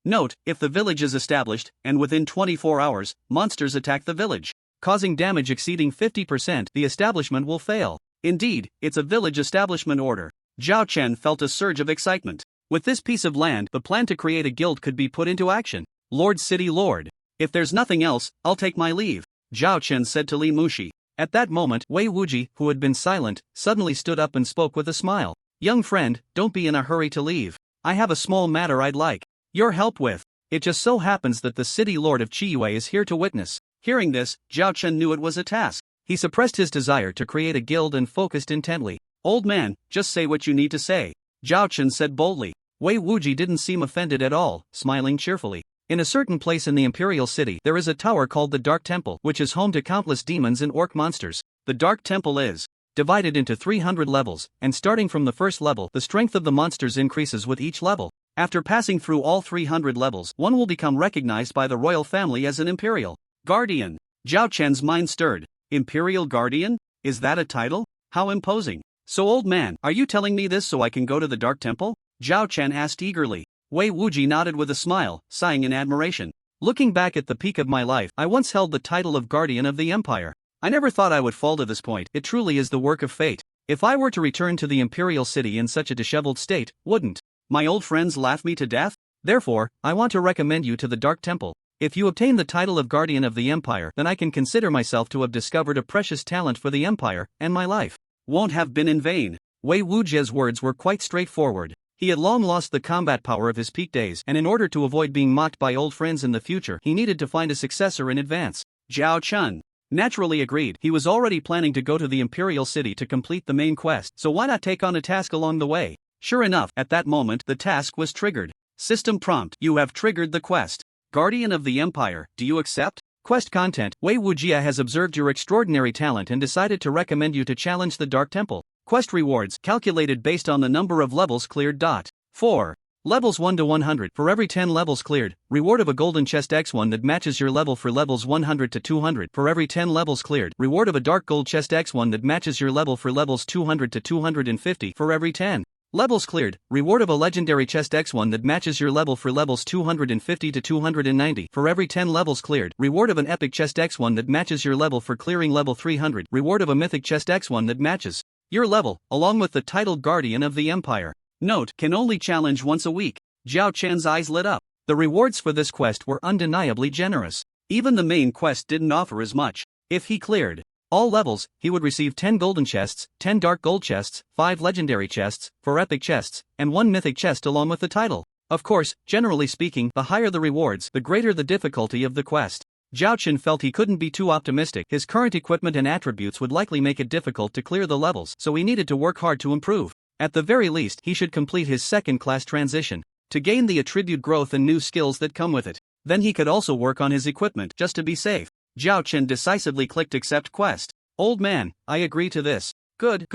Speaker 2: Note, if the village is established, and within 24 hours, monsters attack the village, causing damage exceeding 50%, the establishment will fail. Indeed, it's a village establishment order. Zhao Chen felt a surge of excitement. With this piece of land, the plan to create a guild could be put into action. Lord City Lord. If there's nothing else, I'll take my leave, Zhao Chen said to Li Mushi. At that moment, Wei Wuji, who had been silent, suddenly stood up and spoke with a smile. Young friend, don't be in a hurry to leave. I have a small matter I'd like your help with. It just so happens that the city lord of Chiyu is here to witness. Hearing this, Zhao Chen knew it was a task. He suppressed his desire to create a guild and focused intently. Old man, just say what you need to say, Zhao Chen said boldly. Wei Wuji didn't seem offended at all, smiling cheerfully. In a certain place in the Imperial City, there is a tower called the Dark Temple, which is home to countless demons and orc monsters. The Dark Temple is divided into 300 levels, and starting from the first level, the strength of the monsters increases with each level. After passing through all 300 levels, one will become recognized by the royal family as an Imperial Guardian. Zhao Chen's mind stirred. Imperial Guardian? Is that a title? How imposing. So old man, are you telling me this so I can go to the Dark Temple? Zhao Chen asked eagerly. Wei Wuji nodded with a smile, sighing in admiration. Looking back at the peak of my life, I once held the title of Guardian of the Empire. I never thought I would fall to this point. It truly is the work of fate. If I were to return to the Imperial City in such a disheveled state, wouldn't my old friends laugh me to death? Therefore, I want to recommend you to the Dark Temple. If you obtain the title of Guardian of the Empire, then I can consider myself to have discovered a precious talent for the Empire, and my life won't have been in vain. Wei Wuji's words were quite straightforward. He had long lost the combat power of his peak days, and in order to avoid being mocked by old friends in the future, he needed to find a successor in advance. Zhao Chen naturally agreed. He was already planning to go to the Imperial City to complete the main quest, so why not take on a task along the way? Sure enough, at that moment, the task was triggered. System prompt: you have triggered the quest. Guardian of the Empire, do you accept? Quest content: Wei Wujia has observed your extraordinary talent and decided to recommend you to challenge the Dark Temple. Quest rewards, calculated based on the number of levels cleared. 4. Levels 1 to 100. For every 10 levels cleared, reward of a golden chest X1 that matches your level for levels 100 to 200. For every 10 levels cleared, reward of a dark gold chest X1 that matches your level for levels 200 to 250. For every 10 levels cleared, reward of a legendary chest X1 that matches your level for levels 250 to 290. For every 10 levels cleared, reward of an epic chest X1 that matches your level for clearing level 300. Reward of a mythic chest X1 that matches your level, along with the title Guardian of the Empire. Note: can only challenge once a week. Zhao Chen's eyes lit up. The rewards for this quest were undeniably generous. Even the main quest didn't offer as much. If he cleared all levels, he would receive 10 golden chests, 10 dark gold chests, 5 legendary chests, 4 epic chests, and 1 mythic chest along with the title. Of course, generally speaking, the higher the rewards, the greater the difficulty of the quest. Zhao Chen felt he couldn't be too optimistic. His current equipment and attributes would likely make it difficult to clear the levels, so he needed to work hard to improve. At the very least, he should complete his second-class transition to gain the attribute growth and new skills that come with it. Then he could also work on his equipment just to be safe. Zhao Chen decisively clicked accept quest. Old man, I agree to this. Good.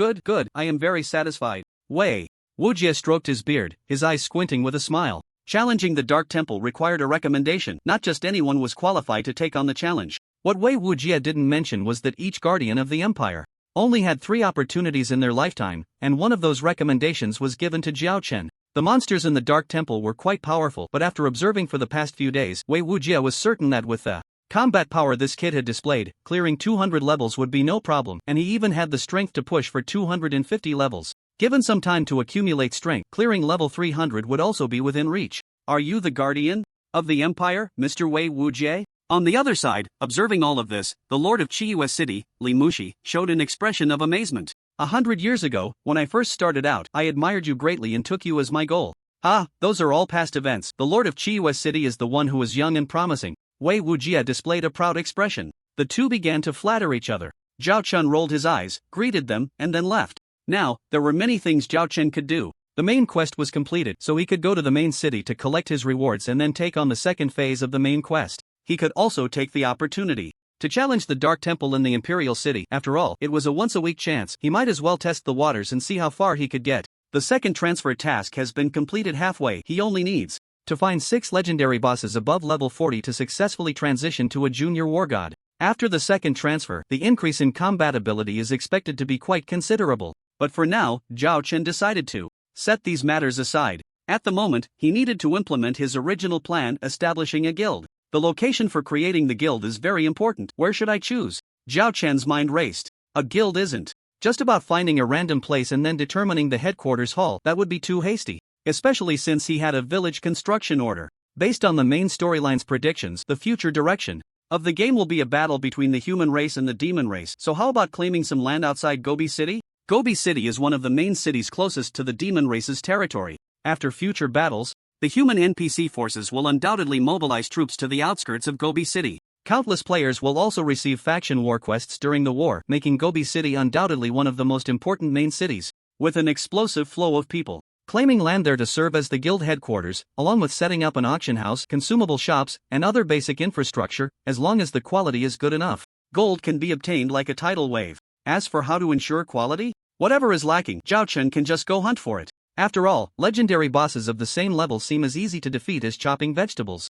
Speaker 2: I am very satisfied. Wei Wujia stroked his beard, his eyes squinting with a smile. Challenging the Dark Temple required a recommendation. Not just anyone was qualified to take on the challenge. What Wei Wujia didn't mention was that each Guardian of the Empire only had 3 opportunities in their lifetime, and one of those recommendations was given to Zhao Chen. The monsters in the Dark Temple were quite powerful, but after observing for the past few days, Wei Wujia was certain that with the combat power this kid had displayed, clearing 200 levels would be no problem, and he even had the strength to push for 250 levels. Given some time to accumulate strength, clearing level 300 would also be within reach. Are you the Guardian of the Empire, Mr. Wei Wujie? On the other side, observing all of this, the Lord of Chiyu City, Li Mushi, showed an expression of amazement. 100 years ago, when I first started out, I admired you greatly and took you as my goal. Ah, those are all past events. The Lord of Chiyu City is the one who is young and promising. Wei Wujia displayed a proud expression. The two began to flatter each other. Zhao Chen rolled his eyes, greeted them, and then left. Now, there were many things Zhao Chen could do. The main quest was completed, so he could go to the main city to collect his rewards and then take on the second phase of the main quest. He could also take the opportunity to challenge the Dark Temple in the Imperial City. After all, it was a once-a-week chance. He might as well test the waters and see how far he could get. The second transfer task has been completed halfway. He only needs to find 6 legendary bosses above level 40 to successfully transition to a junior war god. After the second transfer, the increase in combat ability is expected to be quite considerable. But for now, Zhao Chen decided to set these matters aside. At the moment, he needed to implement his original plan, establishing a guild. The location for creating the guild is very important. Where should I choose? Zhao Chen's mind raced. A guild isn't just about finding a random place and then determining the headquarters hall. That would be too hasty, especially since he had a village construction order. Based on the main storyline's predictions, the future direction of the game will be a battle between the human race and the demon race. So how about claiming some land outside Gobi City? Gobi City is one of the main cities closest to the demon race's territory. After future battles, the human NPC forces will undoubtedly mobilize troops to the outskirts of Gobi City. Countless players will also receive faction war quests during the war, making Gobi City undoubtedly one of the most important main cities, with an explosive flow of people claiming land there to serve as the guild headquarters, along with setting up an auction house, consumable shops, and other basic infrastructure. As long as the quality is good enough, gold can be obtained like a tidal wave. As for how to ensure quality, whatever is lacking, Zhao Chen can just go hunt for it. After all, legendary bosses of the same level seem as easy to defeat as chopping vegetables.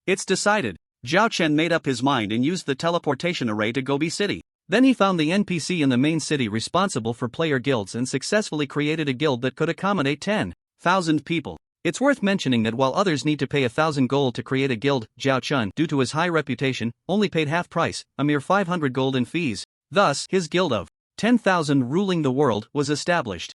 Speaker 2: It's decided. Zhao Chen made up his mind and used the teleportation array to Gobi City. Then he found the NPC in the main city responsible for player guilds and successfully created a guild that could accommodate 10,000 people. It's worth mentioning that while others need to pay 1,000 gold to create a guild, Zhao Chen, due to his high reputation, only paid half price, a mere 500 gold in fees. Thus, his guild of 10,000 ruling the world was established.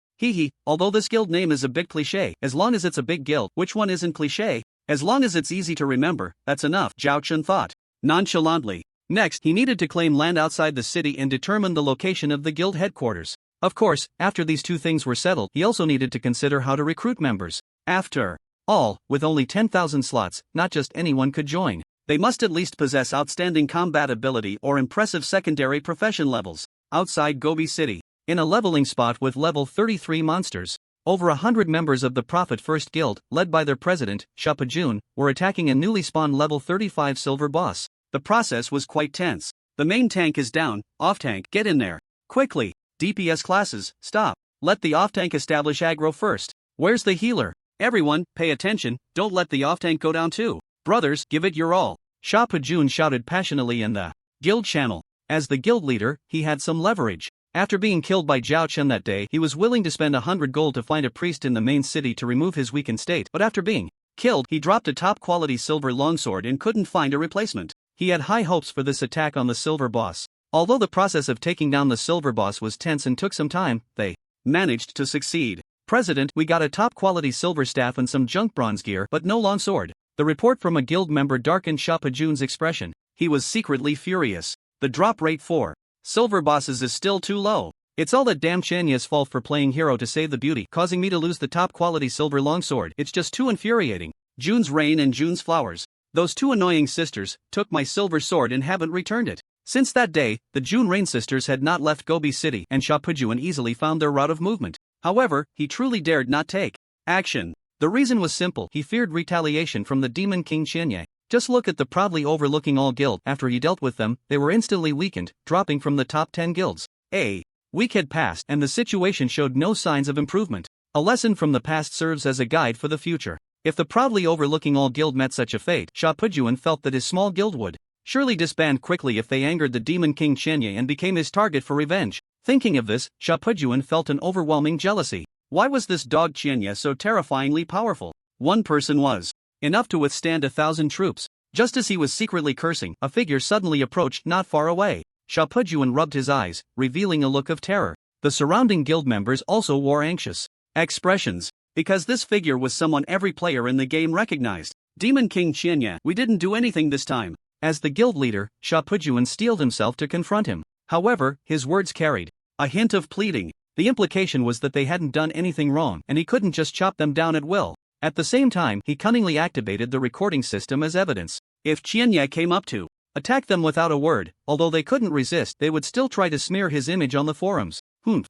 Speaker 2: Although this guild name is a bit cliché, as long as it's a big guild, which one isn't cliché? As long as it's easy to remember, that's enough, Zhao Chen thought nonchalantly. Next, he needed to claim land outside the city and determine the location of the guild headquarters. Of course, after these two things were settled, he also needed to consider how to recruit members. After all, with only 10,000 slots, not just anyone could join. They must at least possess outstanding combat ability or impressive secondary profession levels. Outside Gobi City, in a leveling spot with level 33 monsters, over 100 members of the Prophet First Guild, led by their president, Shapajun, were attacking a newly spawned level 35 silver boss. The process was quite tense. The main tank is down, off-tank, get in there. Quickly. DPS classes, stop. Let the off-tank establish aggro first. Where's the healer? Everyone, pay attention, don't let the off-tank go down too. Brothers, give it your all. Sha Pajun shouted passionately in the guild channel. As the guild leader, he had some leverage. After being killed by Zhao Chen that day, he was willing to spend 100 gold to find a priest in the main city to remove his weakened state, but after being killed, he dropped a top-quality silver longsword and couldn't find a replacement. He had high hopes for this attack on the silver boss. Although the process of taking down the silver boss was tense and took some time, they managed to succeed. President, we got a top-quality silver staff and some junk bronze gear, but no longsword. The report from a guild member darkened Sha Pajun's expression. He was secretly furious. The drop rate for silver bosses is still too low. It's all that damn Chanya's fault for playing hero to save the beauty, causing me to lose the top-quality silver longsword. It's just too infuriating. June's rain and June's flowers. Those two annoying sisters took my silver sword and haven't returned it. Since that day, the June Rain sisters had not left Gobi City, and Sha Pajun easily found their route of movement. However, he truly dared not take action. The reason was simple: he feared retaliation from the Demon King Chenya. Just look at the proudly overlooking all guild. After he dealt with them, they were instantly weakened, dropping from the top 10 guilds. A week had passed, and the situation showed no signs of improvement. A lesson from the past serves as a guide for the future. If the proudly overlooking all guild met such a fate, Sha Pajun felt that his small guild would surely disband quickly if they angered the Demon King Chenya and became his target for revenge. Thinking of this, Sha Pajun felt an overwhelming jealousy. Why was this dog Chenya so terrifyingly powerful? One person was enough to withstand 1,000 troops. Just as he was secretly cursing, a figure suddenly approached not far away. Sha Pajun rubbed his eyes, revealing a look of terror. The surrounding guild members also wore anxious expressions, because this figure was someone every player in the game recognized. Demon King Chenya, we didn't do anything this time. As the guild leader, Sha Pajun steeled himself to confront him. However, his words carried a hint of pleading. The implication was that they hadn't done anything wrong, and he couldn't just chop them down at will. At the same time, he cunningly activated the recording system as evidence. If Chenya came up to attack them without a word, although they couldn't resist, they would still try to smear his image on the forums.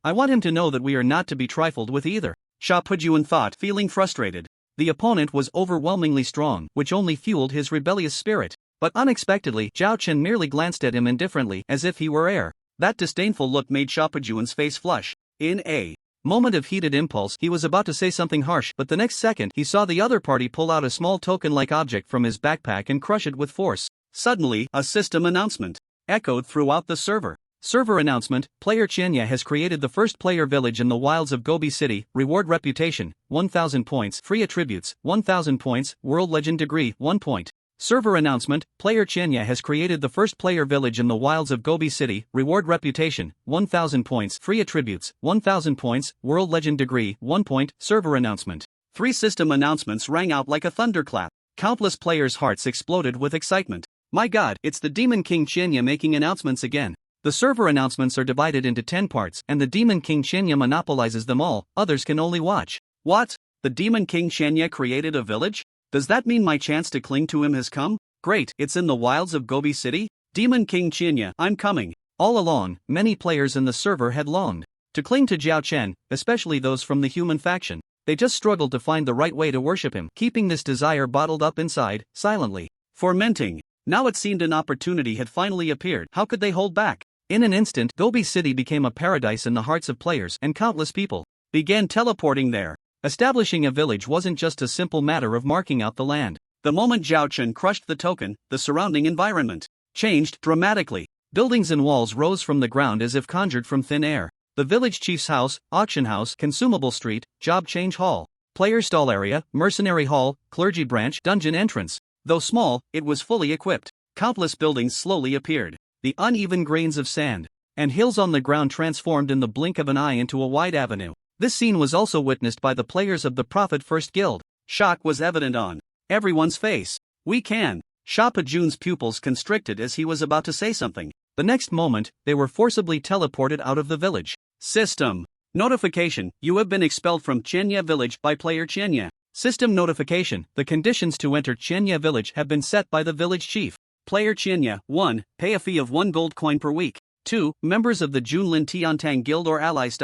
Speaker 2: I want him to know that we are not to be trifled with either. Sha Pajun thought, feeling frustrated. The opponent was overwhelmingly strong, which only fueled his rebellious spirit. But unexpectedly, Zhao Chen merely glanced at him indifferently, as if he were air. That disdainful look made Sha Pajun's face flush. In a moment of heated impulse, he was about to say something harsh, but the next second he saw the other party pull out a small token-like object from his backpack and crush it with force. Suddenly, a system announcement echoed throughout the server. Server announcement: Player Chenya has created the first player village in the wilds of Gobi City. Reward reputation, 1,000 points. Free attributes, 1,000 points. World Legend degree, 1 point. Server announcement: Player Chenya has created the first player village in the wilds of Gobi City. Reward reputation, 1,000 points. Free attributes, 1,000 points. World Legend degree, 1 point. Server announcement. 3 system announcements rang out like a thunderclap. Countless players' hearts exploded with excitement. My god, it's the Demon King Chenya making announcements again. The server announcements are divided into 10 parts, and the Demon King Chenya monopolizes them all. Others can only watch. What? The Demon King Chenya created a village? Does that mean my chance to cling to him has come? Great, it's in the wilds of Gobi City? Demon King Chenya, I'm coming. All along, many players in the server had longed to cling to Zhao Chen, especially those from the human faction. They just struggled to find the right way to worship him, keeping this desire bottled up inside, silently fermenting. Now it seemed an opportunity had finally appeared. How could they hold back? In an instant, Gobi City became a paradise in the hearts of players, and countless people began teleporting there. Establishing a village wasn't just a simple matter of marking out the land. The moment Zhao Chen crushed the token, the surrounding environment changed dramatically. Buildings and walls rose from the ground as if conjured from thin air. The village chief's house, auction house, consumable street, job change hall, player stall area, mercenary hall, clergy branch, dungeon entrance. Though small, it was fully equipped. Countless buildings slowly appeared. The uneven grains of sand and hills on the ground transformed in the blink of an eye into a wide avenue. This scene was also witnessed by the players of the Prophet First Guild. Shock was evident on everyone's face. We can. Sha Pajun's pupils constricted as he was about to say something. The next moment, they were forcibly teleported out of the village. System notification: you have been expelled from Chenya village by player Chenya. System notification: the conditions to enter Chenya village have been set by the village chief. Player Chenya: 1. Pay a fee of 1 gold coin per week. 2. Members of the Junlin Tiantang Guild or allies.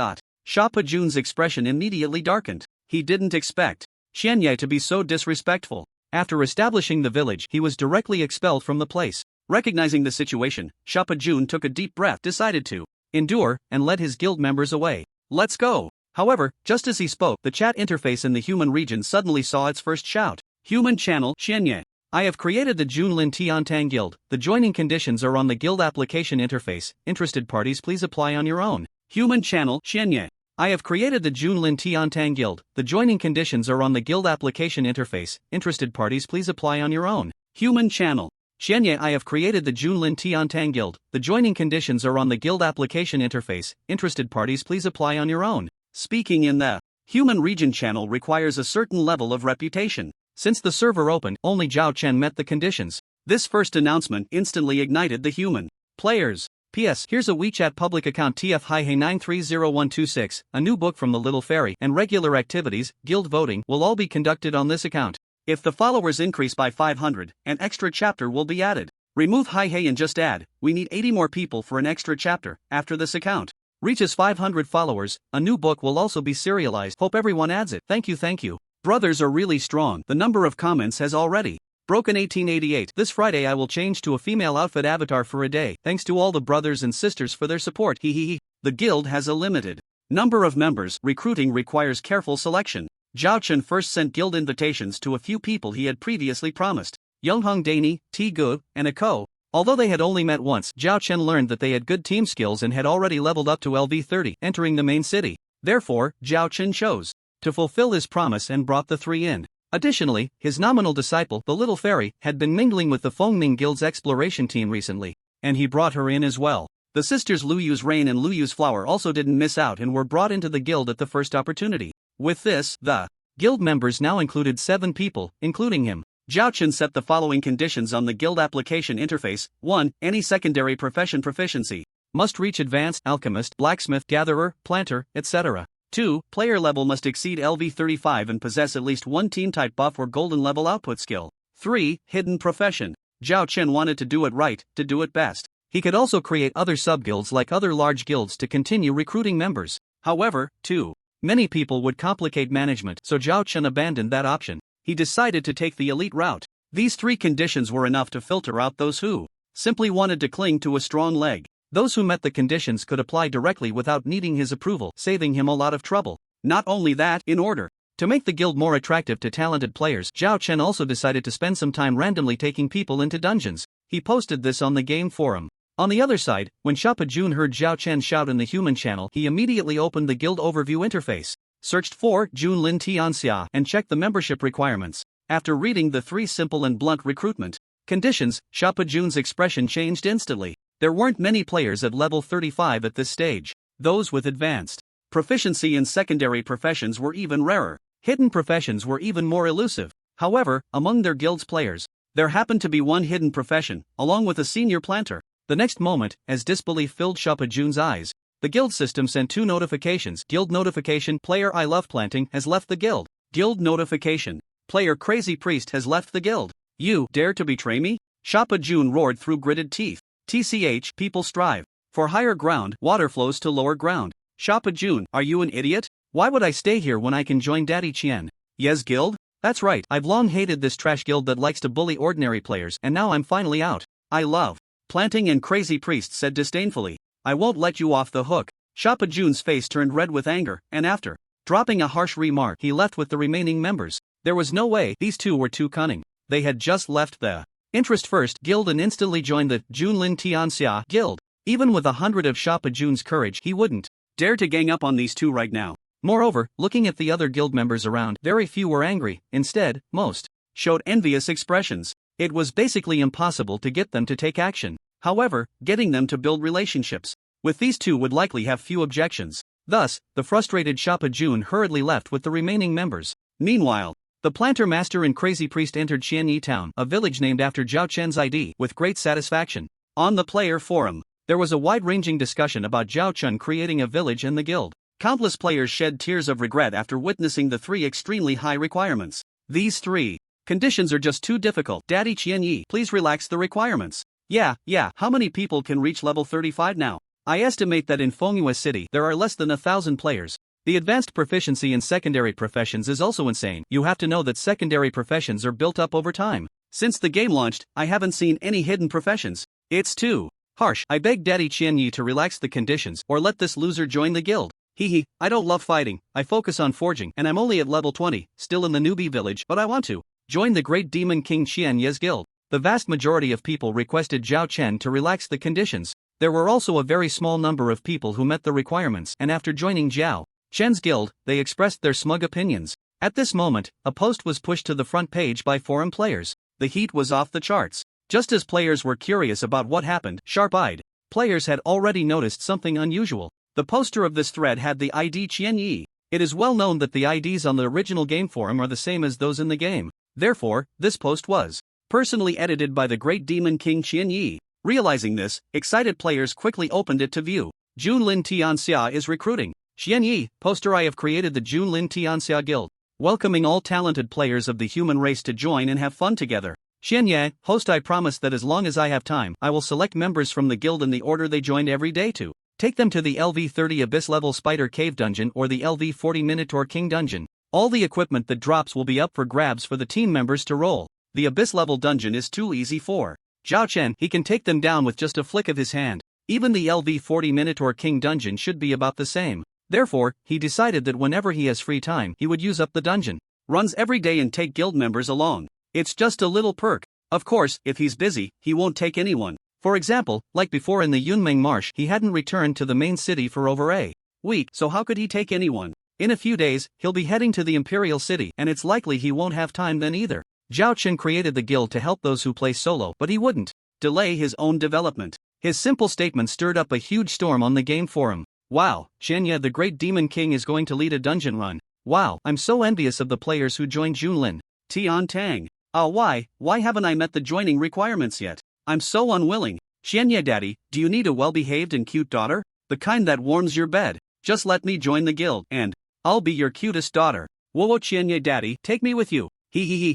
Speaker 2: Sha Pajun's expression immediately darkened. He didn't expect Chenya to be so disrespectful. After establishing the village, he was directly expelled from the place. Recognizing the situation, Shapa Jun took a deep breath, decided to endure, and led his guild members away. Let's go! However, just as he spoke, the chat interface in the human region suddenly saw its first shout. Human channel, Xianye. I have created the Junlin Tiantang Guild. The joining conditions are on the guild application interface. Interested parties please apply on your own. Human channel, Xianye. I have created the Junlin Tiantang Guild. The joining conditions are on the guild application interface. Interested parties please apply on your own. Human channel. Xianye, I have created the Junlin Tiantang Guild. The joining conditions are on the guild application interface. Interested parties please apply on your own. Speaking in the human region channel requires a certain level of reputation. Since the server opened, only Zhao Chen met the conditions. This first announcement instantly ignited the human players. P.S. Here's a WeChat public account TF-930126, a new book from the Little Fairy, and regular activities, guild voting, will all be conducted on this account. If the followers increase by 500, an extra chapter will be added. Remove Hi-Hey and just add, we need 80 more people for an extra chapter, after this account reaches 500 followers, a new book will also be serialized. Hope everyone adds it. Thank you. Brothers are really strong. The number of comments has already broken 1888. This Friday I will change to a female outfit avatar for a day. Thanks to all the brothers and sisters for their support. The guild has a limited number of members. Recruiting requires careful selection. Zhao Chen first sent guild invitations to a few people he had previously promised. Younghong Daney, T. Gu, and Ako. Although they had only met once, Zhao Chen learned that they had good team skills and had already leveled up to LV30, entering the main city. Therefore, Zhao Chen chose to fulfill his promise and brought the three in. Additionally, his nominal disciple, the Little Fairy, had been mingling with the Fengming Guild's exploration team recently, and he brought her in as well. The sisters Lu Yu's Rain and Lu Yu's Flower also didn't miss out and were brought into the guild at the first opportunity. With this, the guild members now included 7 people, including him. Zhao Chen set the following conditions on the guild application interface. 1. Any secondary profession proficiency must reach Advanced, Alchemist, Blacksmith, Gatherer, Planter, etc. 2. Player level must exceed LV35 and possess at least one team type buff or golden level output skill. 3. Hidden profession. Zhao Chen wanted to do it right, to do it best. He could also create other subguilds like other large guilds to continue recruiting members. However, too many people would complicate management, so Zhao Chen abandoned that option. He decided to take the elite route. These 3 conditions were enough to filter out those who simply wanted to cling to a strong leg. Those who met the conditions could apply directly without needing his approval, saving him a lot of trouble. Not only that, in order to make the guild more attractive to talented players, Zhao Chen also decided to spend some time randomly taking people into dungeons. He posted this on the game forum. On the other side, when Shapa Jun heard Zhao Chen shout in the human channel, he immediately opened the guild overview interface, searched for Junlin Tianxia, and checked the membership requirements. After reading the 3 simple and blunt recruitment conditions, Shapa Jun's expression changed instantly. There weren't many players at level 35 at this stage. Those with advanced proficiency in secondary professions were even rarer. Hidden professions were even more elusive. However, among their guild's players, there happened to be one hidden profession, along with a senior planter. The next moment, as disbelief filled Shapa Jun's eyes, the guild system sent 2 notifications. Guild notification: Player I Love Planting has left the guild. Guild notification: Player Crazy Priest has left the guild. You dare to betray me? Shapa Jun roared through gritted teeth. TCH, people strive for higher ground, water flows to lower ground. Shapa Jun, are you an idiot? Why would I stay here when I can join Daddy Qian Ye's guild? That's right, I've long hated this trash guild that likes to bully ordinary players, and now I'm finally out. I love planting, and Crazy Priest said disdainfully. I won't let you off the hook. Shapa Jun's face turned red with anger, and after dropping a harsh remark, he left with the remaining members. There was no way, these 2 were too cunning. They had just left the Interest First Guild and instantly joined the Junlin Tianxia Guild. Even with 100 of Shapa Jun's courage, he wouldn't dare to gang up on these 2 right now. Moreover, looking at the other guild members around, very few were angry. Instead, most showed envious expressions. It was basically impossible to get them to take action. However, getting them to build relationships with these 2 would likely have few objections. Thus, the frustrated Shapa Jun hurriedly left with the remaining members. Meanwhile, the Planter Master and Crazy Priest entered Qianyi Town, a village named after Zhao Chen's ID, with great satisfaction. On the player forum, there was a wide-ranging discussion about Zhao Chen creating a village and the guild. Countless players shed tears of regret after witnessing the 3 extremely high requirements. These 3 conditions are just too difficult. Daddy Qianyi, please relax the requirements. Yeah, how many people can reach level 35 now? I estimate that in Fengyue City there are less than 1,000 players. The advanced proficiency in secondary professions is also insane. You have to know that secondary professions are built up over time. Since the game launched, I haven't seen any hidden professions. It's too harsh. I beg Daddy Qianyi to relax the conditions or let this loser join the guild. Hehe, I don't love fighting, I focus on forging and I'm only at level 20, still in the newbie village, but I want to join the great demon king Qianye's guild. The vast majority of people requested Zhao Chen to relax the conditions. There were also a very small number of people who met the requirements, and after joining Zhao Chen's guild, they expressed their smug opinions. At this moment, a post was pushed to the front page by forum players. The heat was off the charts. Just as players were curious about what happened, sharp-eyed players had already noticed something unusual. The poster of this thread had the ID Qianyi. It is well known that the IDs on the original game forum are the same as those in the game. Therefore, this post was personally edited by the great demon king Qianyi. Realizing this, excited players quickly opened it to view. Junlin Tianxia is recruiting. Qianyi, poster I have created the Junlin Tianxia guild, welcoming all talented players of the human race to join and have fun together. Qianye, host, I promise that as long as I have time, I will select members from the guild in the order they joined every day to take them to the LV30 Abyss level Spider Cave dungeon or the LV40 Minotaur King dungeon. All the equipment that drops will be up for grabs for the team members to roll. The Abyss level dungeon is too easy for Zhao Chen. He can take them down with just a flick of his hand. Even the LV40 Minotaur King dungeon should be about the same. Therefore, he decided that whenever he has free time, he would use up the dungeon runs every day and take guild members along. It's just a little perk. Of course, if he's busy, he won't take anyone. For example, like before in the Yunmeng Marsh, he hadn't returned to the main city for over a week, so how could he take anyone? In a few days, he'll be heading to the Imperial City, and it's likely he won't have time then either. Zhao Chen created the guild to help those who play solo, but he wouldn't delay his own development. His simple statement stirred up a huge storm on the game forum. Wow, Qianye the great demon king is going to lead a dungeon run. Wow, I'm so envious of the players who joined Junlin Tiantang. Why haven't I met the joining requirements yet? I'm so unwilling. Qianye daddy, do you need a well-behaved and cute daughter? The kind that warms your bed. Just let me join the guild, and I'll be your cutest daughter. Whoa Qianye daddy, take me with you.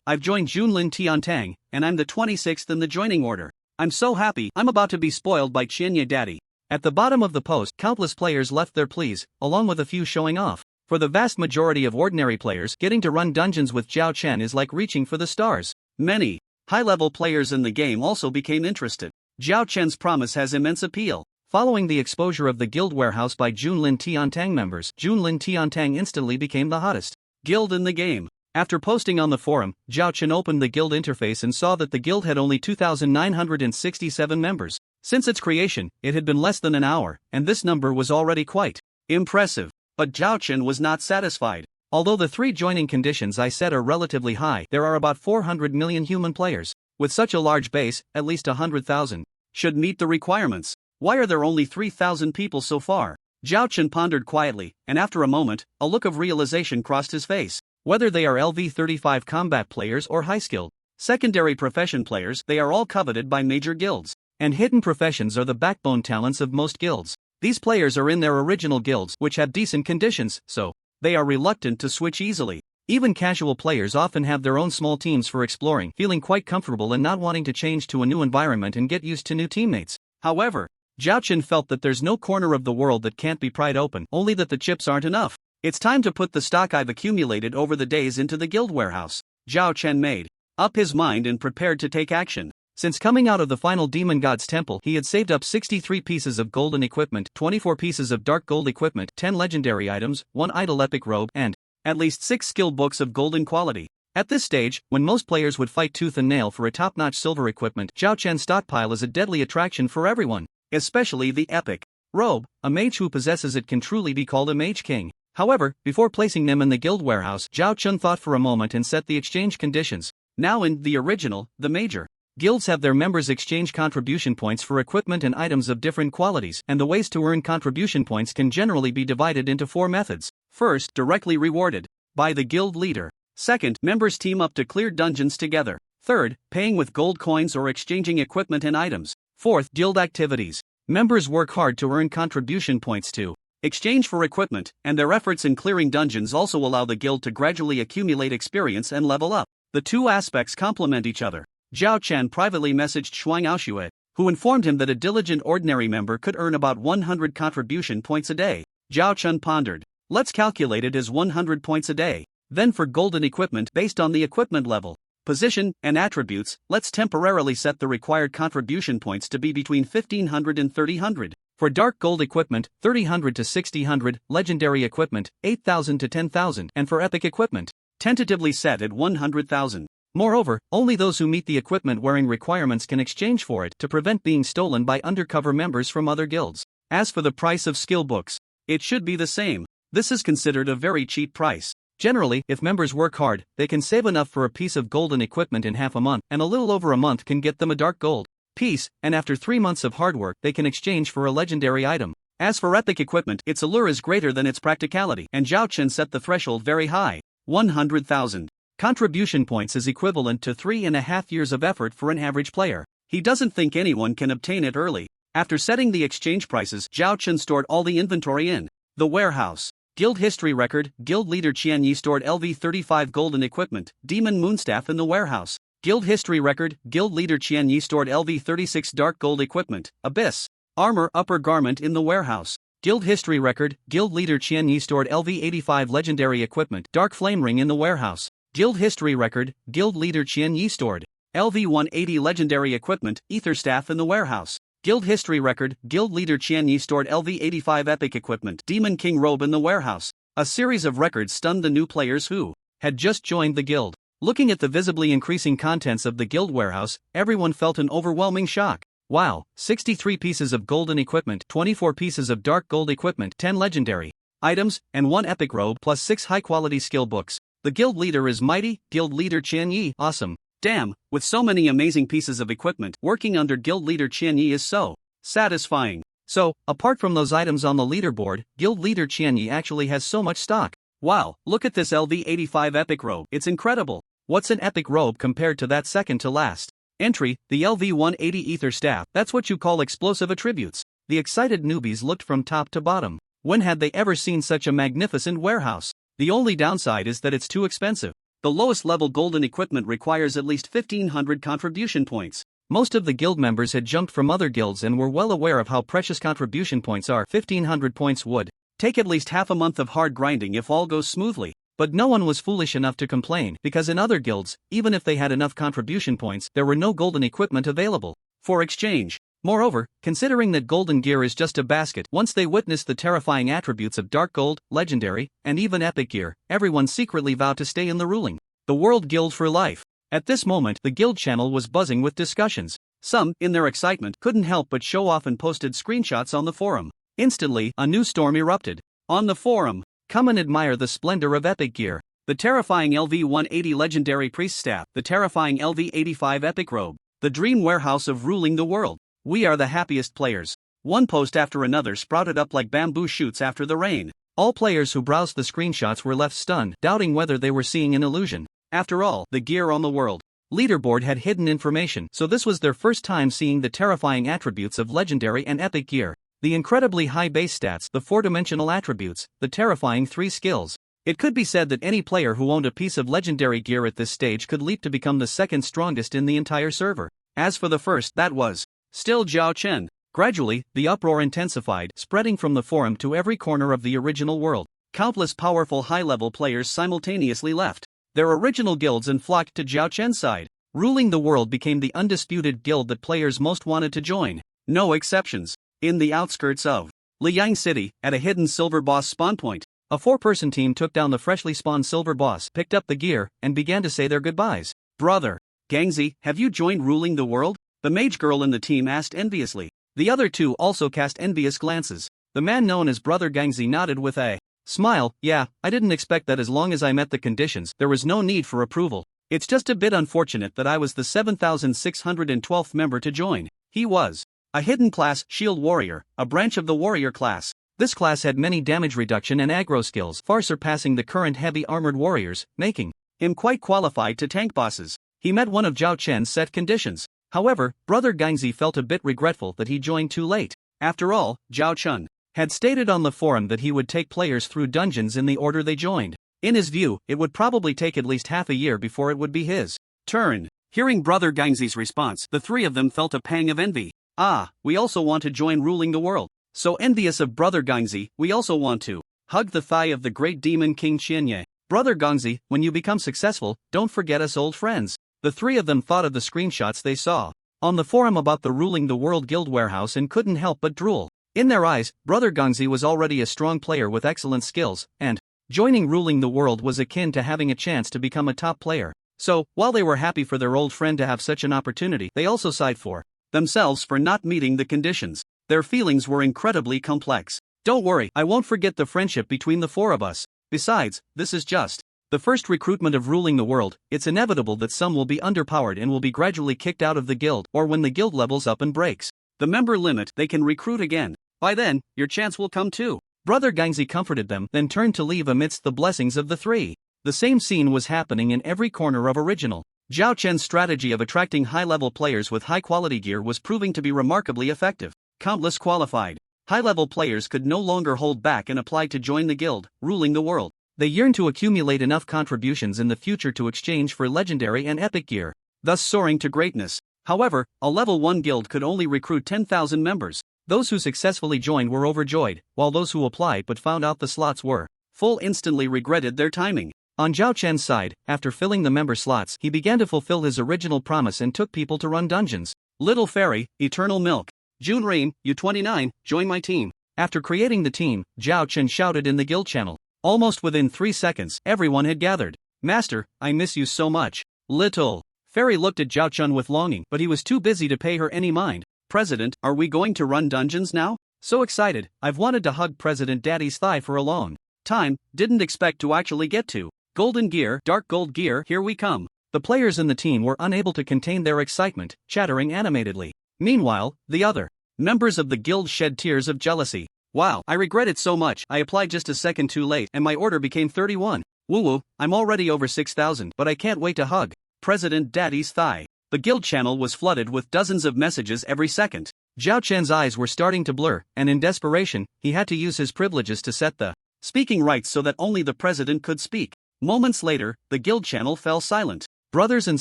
Speaker 2: I've joined Junlin Tiantang, and I'm the 26th in the joining order. I'm so happy, I'm about to be spoiled by Qianye daddy. At the bottom of the post, countless players left their pleas, along with a few showing off. For the vast majority of ordinary players, getting to run dungeons with Zhao Chen is like reaching for the stars. Many high-level players in the game also became interested. Zhao Chen's promise has immense appeal. Following the exposure of the guild warehouse by Junlin Tiantang members, Junlin Tiantang instantly became the hottest guild in the game. After posting on the forum, Zhao Chen opened the guild interface and saw that the guild had only 2,967 members. Since its creation, it had been less than an hour, and this number was already quite impressive. But Zhao Chen was not satisfied. Although the 3 joining conditions I set are relatively high, there are about 400 million human players. With such a large base, at least 100,000 should meet the requirements. Why are there only 3,000 people so far? Zhao Chen pondered quietly, and after a moment, a look of realization crossed his face. Whether they are LV35 combat players or high-skilled secondary profession players, they are all coveted by major guilds. And hidden professions are the backbone talents of most guilds. These players are in their original guilds, which have decent conditions, so they are reluctant to switch easily. Even casual players often have their own small teams for exploring, feeling quite comfortable and not wanting to change to a new environment and get used to new teammates. However, Zhao Chen felt that there's no corner of the world that can't be pried open, only that the chips aren't enough. It's time to put the stock I've accumulated over the days into the guild warehouse. Zhao Chen made up his mind and prepared to take action. Since coming out of the final demon god's temple, he had saved up 63 pieces of golden equipment, 24 pieces of dark gold equipment, 10 legendary items, 1 idle epic robe, and at least 6 skill books of golden quality. At this stage, when most players would fight tooth and nail for a top-notch silver equipment, Zhao Chen's stockpile is a deadly attraction for everyone, especially the epic robe. A mage who possesses it can truly be called a mage king. However, before placing them in the guild warehouse, Zhao Chen thought for a moment and set the exchange conditions. Now in the original, the major guilds have their members exchange contribution points for equipment and items of different qualities, and the ways to earn contribution points can generally be divided into 4 methods. First, directly rewarded by the guild leader. Second, members team up to clear dungeons together. Third, paying with gold coins or exchanging equipment and items. Fourth, guild activities. Members work hard to earn contribution points to exchange for equipment, and their efforts in clearing dungeons also allow the guild to gradually accumulate experience and level up. The 2 aspects complement each other. Zhao Chen privately messaged Shuang Aoxue, who informed him that a diligent ordinary member could earn about 100 contribution points a day. Zhao Chen pondered. Let's calculate it as 100 points a day. Then for golden equipment based on the equipment level. Position and attributes. Let's temporarily set the required contribution points to be between 1500 and 3000. For dark gold equipment, 3000 to 6000, legendary equipment, 8000 to 10,000, and for epic equipment, tentatively set at 100,000. Moreover, only those who meet the equipment wearing requirements can exchange for it to prevent being stolen by undercover members from other guilds. As for the price of skill books, it should be the same. This is considered a very cheap price. Generally, if members work hard, they can save enough for a piece of golden equipment in half a month, and a little over a month can get them a dark gold piece, and after 3 months of hard work they can exchange for a legendary item. As for epic equipment, its allure is greater than its practicality, and Zhao Chen set the threshold very high, 100,000. Contribution points is equivalent to 3.5 years of effort for an average player. He doesn't think anyone can obtain it early. After setting the exchange prices, Zhao Chen stored all the inventory in the warehouse. Guild history record, Guild leader Qian Yi stored LV35 golden equipment, Demon Moonstaff in the warehouse. Guild history record, Guild leader Qian Yi stored LV36 dark gold equipment, Abyss armor upper garment in the warehouse. Guild history record, Guild leader Qian Yi stored LV85 legendary equipment, dark flame ring in the warehouse. Guild history record, Guild leader Qian Yi stored LV180 legendary equipment, ether staff in the warehouse. Guild history record, Guild leader Qian Yi stored LV85 epic equipment, Demon King robe in the warehouse. A series of records stunned the new players who had just joined the guild. Looking at the visibly increasing contents of the guild warehouse, everyone felt an overwhelming shock. Wow, 63 pieces of golden equipment, 24 pieces of dark gold equipment, 10 legendary items, and 1 epic robe plus 6 high-quality skill books. The guild leader is mighty, guild leader Qian Yi, awesome. Damn, with so many amazing pieces of equipment, working under guild leader Qian Yi is so satisfying. So, apart from those items on the leaderboard, guild leader Qian Yi actually has so much stock. Wow, look at this LV85 epic robe, it's incredible. What's an epic robe compared to that second to last entry, the LV180 ether staff? That's what you call explosive attributes. The excited newbies looked from top to bottom. When had they ever seen such a magnificent warehouse? The only downside is that it's too expensive. The lowest level golden equipment requires at least 1500 contribution points. Most of the guild members had jumped from other guilds and were well aware of how precious contribution points are. 1500 points would take at least half a month of hard grinding if all goes smoothly. But no one was foolish enough to complain, because in other guilds, even if they had enough contribution points, there were no golden equipment available for exchange. Moreover, considering that golden gear is just a basket, once they witnessed the terrifying attributes of dark gold, legendary, and even epic gear, everyone secretly vowed to stay in the ruling the world guild for life. At this moment, the guild channel was buzzing with discussions. Some, in their excitement, couldn't help but show off and posted screenshots on the forum. Instantly, a new storm erupted. On the forum, come and admire the splendor of epic gear. The terrifying LV180 legendary priest staff, the terrifying LV85 epic robe, the dream warehouse of ruling the world. We are the happiest players. One post after another sprouted up like bamboo shoots after the rain. All players who browsed the screenshots were left stunned, doubting whether they were seeing an illusion. After all, the gear on the world leaderboard had hidden information, so this was their first time seeing the terrifying attributes of legendary and epic gear. The incredibly high base stats, the 4-dimensional attributes, the terrifying 3 skills. It could be said that any player who owned a piece of legendary gear at this stage could leap to become the second strongest in the entire server. As for the first, that was still Zhao Chen. Gradually, the uproar intensified, spreading from the forum to every corner of the original world. Countless powerful high-level players simultaneously left their original guilds and flocked to Zhao Chen's side. Ruling the world became the undisputed guild that players most wanted to join. No exceptions. In the outskirts of Liang City, at a hidden silver boss spawn point, a 4-person team took down the freshly spawned silver boss, picked up the gear, and began to say their goodbyes. Brother Gangzi, have you joined ruling the world? The mage girl in the team asked enviously. The other two also cast envious glances. The man known as Brother Gangzi nodded with a smile. Yeah, I didn't expect that. As long as I met the conditions, there was no need for approval. It's just a bit unfortunate that I was the 7,612th member to join. He was a hidden class, Shield Warrior, a branch of the Warrior class. This class had many damage reduction and aggro skills, far surpassing the current heavy armored warriors, making him quite qualified to tank bosses. He met one of Zhao Chen's set conditions. However, Brother Gangzi felt a bit regretful that he joined too late. After all, Zhao Chen had stated on the forum that he would take players through dungeons in the order they joined. In his view, it would probably take at least half a year before it would be his turn. Hearing Brother Gangzi's response, the three of them felt a pang of envy. Ah, we also want to join ruling the world. So envious of Brother Gangzi, we also want to hug the thigh of the great demon King Qianye. Brother Gangzi, when you become successful, don't forget us old friends. The three of them thought of the screenshots they saw on the forum about the Ruling the World Guild warehouse and couldn't help but drool. In their eyes, Brother Gongzi was already a strong player with excellent skills, and joining Ruling the World was akin to having a chance to become a top player. So, while they were happy for their old friend to have such an opportunity, they also sighed for themselves for not meeting the conditions. Their feelings were incredibly complex. Don't worry, I won't forget the friendship between the four of us. Besides, this is just the first recruitment of Ruling the World. It's inevitable that some will be underpowered and will be gradually kicked out of the guild, or when the guild levels up and breaks the member limit, they can recruit again. By then, your chance will come too. Brother Gongzi comforted them, then turned to leave amidst the blessings of the three. The same scene was happening in every corner of Original. Zhao Chen's strategy of attracting high-level players with high-quality gear was proving to be remarkably effective. Countless qualified, high-level players could no longer hold back and applied to join the guild, Ruling the World. They yearned to accumulate enough contributions in the future to exchange for legendary and epic gear, thus soaring to greatness. However, a level 1 guild could only recruit 10,000 members. Those who successfully joined were overjoyed, while those who applied but found out the slots were full instantly regretted their timing. On Zhao Chen's side, after filling the member slots, he began to fulfill his original promise and took people to run dungeons. Little Fairy, Eternal Milk. June Rain, U29, join my team. After creating the team, Zhao Chen shouted in the guild channel. Almost within 3 seconds, everyone had gathered. Master, I miss you so much. Little Fairy looked at Zhao Chen with longing, but he was too busy to pay her any mind. President, are we going to run dungeons now? So excited, I've wanted to hug President Daddy's thigh for a long time, didn't expect to actually get to. Golden gear, dark gold gear, here we come. The players in the team were unable to contain their excitement, chattering animatedly. Meanwhile, the other members of the guild shed tears of jealousy. Wow, I regret it so much, I applied just a second too late and my order became 31. Woo-woo, I'm already over 6,000, but I can't wait to hug President Daddy's thigh. The guild channel was flooded with dozens of messages every second. Zhao Chen's eyes were starting to blur, and in desperation, he had to use his privileges to set the speaking rights so that only the president could speak. Moments later, the guild channel fell silent. Brothers and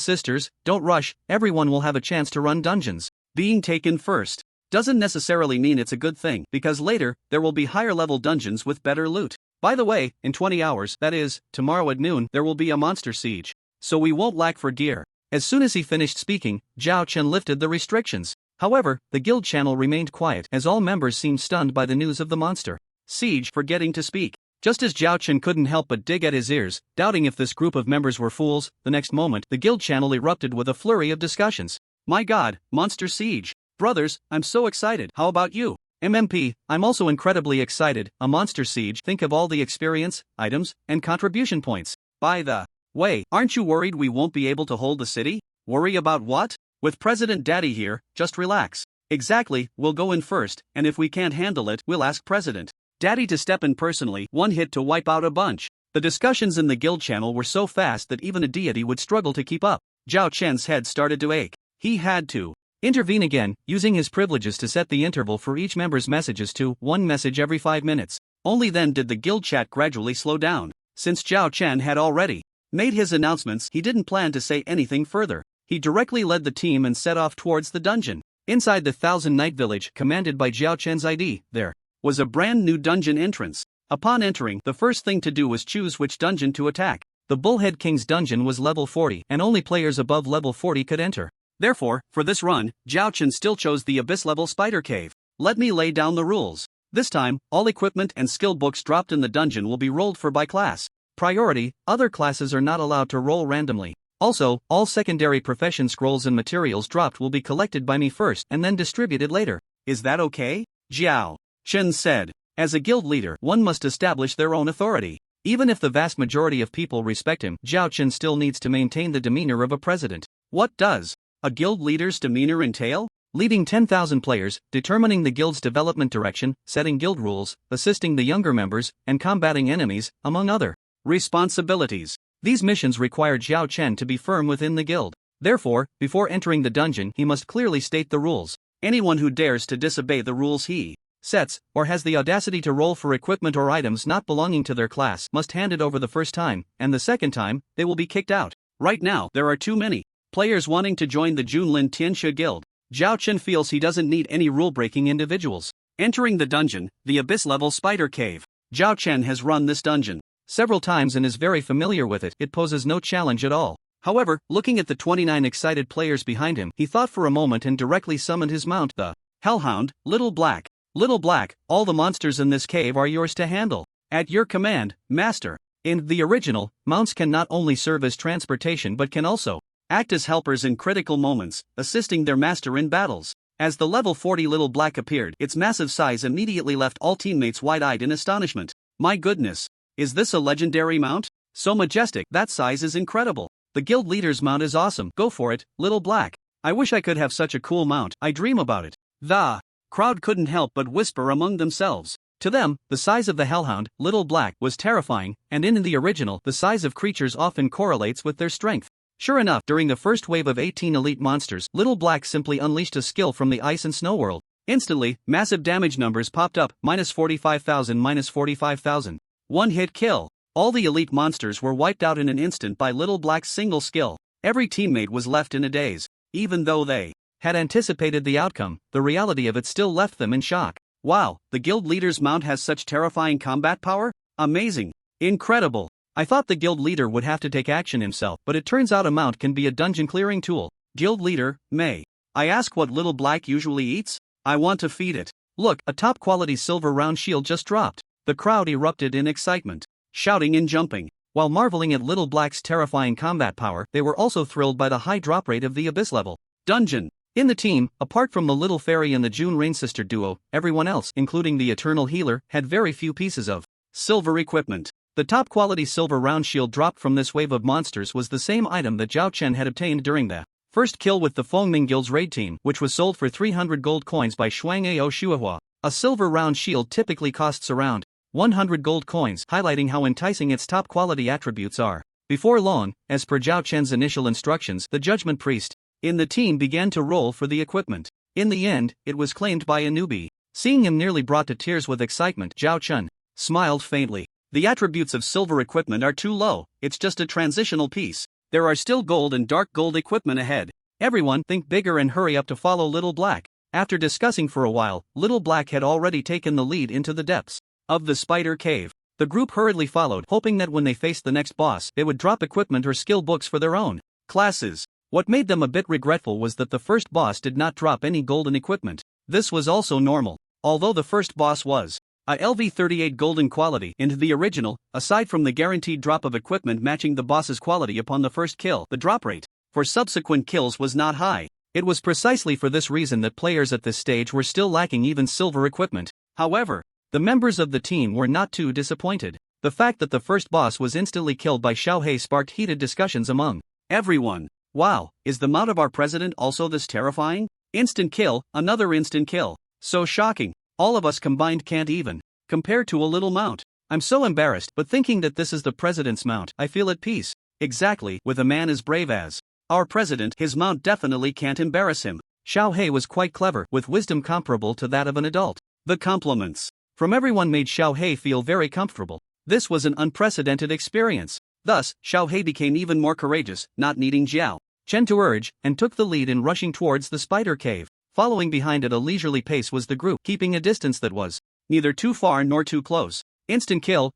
Speaker 2: sisters, don't rush, everyone will have a chance to run dungeons. Being taken first doesn't necessarily mean it's a good thing, because later, there will be higher level dungeons with better loot. By the way, in 20 hours, that is, tomorrow at noon, there will be a monster siege. So we won't lack for gear. As soon as he finished speaking, Zhao Chen lifted the restrictions. However, the guild channel remained quiet as all members seemed stunned by the news of the monster siege forgetting to speak. Just as Zhao Chen couldn't help but dig at his ears, doubting if this group of members were fools, the next moment, the guild channel erupted with a flurry of discussions. My god, monster siege. Brothers, I'm so excited. How about you? MMP, I'm also incredibly excited. A monster siege. Think of all the experience, items, and contribution points. By the way, aren't you worried we won't be able to hold the city? Worry about what? With President Daddy here, just relax. Exactly, we'll go in first, and if we can't handle it, we'll ask President Daddy to step in personally, one hit to wipe out a bunch. The discussions in the guild channel were so fast that even a deity would struggle to keep up. Zhao Chen's head started to ache. He had to intervene again, using his privileges to set the interval for each member's messages to 1 message every 5 minutes. Only then did the guild chat gradually slow down. Since Zhao Chen had already made his announcements, he didn't plan to say anything further. He directly led the team and set off towards the dungeon. Inside the Thousand Night Village, commanded by Zhao Chen's ID, there was a brand new dungeon entrance. Upon entering, the first thing to do was choose which dungeon to attack. The Bullhead King's dungeon was level 40, and only players above level 40 could enter. Therefore, for this run, Zhao Chen still chose the Abyss-level Spider Cave. Let me lay down the rules. This time, all equipment and skill books dropped in the dungeon will be rolled for by class. Priority, other classes are not allowed to roll randomly. Also, all secondary profession scrolls and materials dropped will be collected by me first and then distributed later. Is that okay? Zhao Chen said. As a guild leader, one must establish their own authority. Even if the vast majority of people respect him, Zhao Chen still needs to maintain the demeanor of a president. What does a guild leader's demeanor entail? Leading 10,000 players, determining the guild's development direction, setting guild rules, assisting the younger members, and combating enemies, among other responsibilities. These missions required Zhao Chen to be firm within the guild. Therefore, before entering the dungeon, he must clearly state the rules. Anyone who dares to disobey the rules he sets, or has the audacity to roll for equipment or items not belonging to their class, must hand it over the first time, and the second time, they will be kicked out. Right now, there are too many players wanting to join the Junlin Tianxia Guild. Zhao Chen feels he doesn't need any rule-breaking individuals. Entering the dungeon, the Abyss-level Spider Cave. Zhao Chen has run this dungeon several times and is very familiar with it. It poses no challenge at all. However, looking at the 29 excited players behind him, he thought for a moment and directly summoned his mount, the Hellhound, Little Black. Little Black, all the monsters in this cave are yours to handle. At your command, Master. In the original, mounts can not only serve as transportation but can also act as helpers in critical moments, assisting their master in battles. As the level 40 Little Black appeared, its massive size immediately left all teammates wide-eyed in astonishment. My goodness. Is this a legendary mount? So majestic, that size is incredible. The guild leader's mount is awesome, go for it, Little Black. I wish I could have such a cool mount, I dream about it. The crowd couldn't help but whisper among themselves. To them, the size of the Hellhound, Little Black, was terrifying, and in the original, the size of creatures often correlates with their strength. Sure enough, during the first wave of 18 elite monsters, Little Black simply unleashed a skill from the Ice and Snow world. Instantly, massive damage numbers popped up, -45,000, -45,000. One-hit kill. All the elite monsters were wiped out in an instant by Little Black's single skill. Every teammate was left in a daze. Even though they had anticipated the outcome, the reality of it still left them in shock. Wow, the guild leader's mount has such terrifying combat power? Amazing. Incredible. I thought the guild leader would have to take action himself, but it turns out a mount can be a dungeon clearing tool. Guild leader, may I ask what Little Black usually eats? I want to feed it. Look, a top quality silver round shield just dropped. The crowd erupted in excitement, shouting and jumping. While marveling at Little Black's terrifying combat power, they were also thrilled by the high drop rate of the Abyss level dungeon. In the team, apart from the Little Fairy and the June Rain Sister duo, everyone else, including the Eternal Healer, had very few pieces of silver equipment. The top quality silver round shield dropped from this wave of monsters was the same item that Zhao Chen had obtained during the first kill with the Fengming Guild's raid team, which was sold for 300 gold coins by Shuang Ao Shuahua. A silver round shield typically costs around 100 gold coins, highlighting how enticing its top quality attributes are. Before long, as per Zhao Chen's initial instructions, the Judgment Priest in the team began to roll for the equipment. In the end, it was claimed by a newbie. Seeing him nearly brought to tears with excitement, Zhao Chen smiled faintly. The attributes of silver equipment are too low, it's just a transitional piece. There are still gold and dark gold equipment ahead. Everyone, think bigger and hurry up to follow Little Black. After discussing for a while, Little Black had already taken the lead into the depths of the spider cave. The group hurriedly followed, hoping that when they faced the next boss, they would drop equipment or skill books for their own classes. What made them a bit regretful was that the first boss did not drop any golden equipment. This was also normal. Although the first boss was a LV38 golden quality in the original, aside from the guaranteed drop of equipment matching the boss's quality upon the first kill, the drop rate for subsequent kills was not high. It was precisely for this reason that players at this stage were still lacking even silver equipment. However, the members of the team were not too disappointed. The fact that the first boss was instantly killed by Xiao He sparked heated discussions among everyone. Wow, is the mount of our president also this terrifying? Instant kill, another instant kill. So shocking. All of us combined can't even compare to a little mount. I'm so embarrassed, but thinking that this is the president's mount, I feel at peace. Exactly, with a man as brave as our president, his mount definitely can't embarrass him. Xiao He was quite clever, with wisdom comparable to that of an adult. The compliments from everyone made Xiao He feel very comfortable. This was an unprecedented experience. Thus, Xiao He became even more courageous, not needing Zhao Chen to urge, and took the lead in rushing towards the spider cave. Following behind at a leisurely pace was the group, keeping a distance that was neither too far nor too close. Instant kill,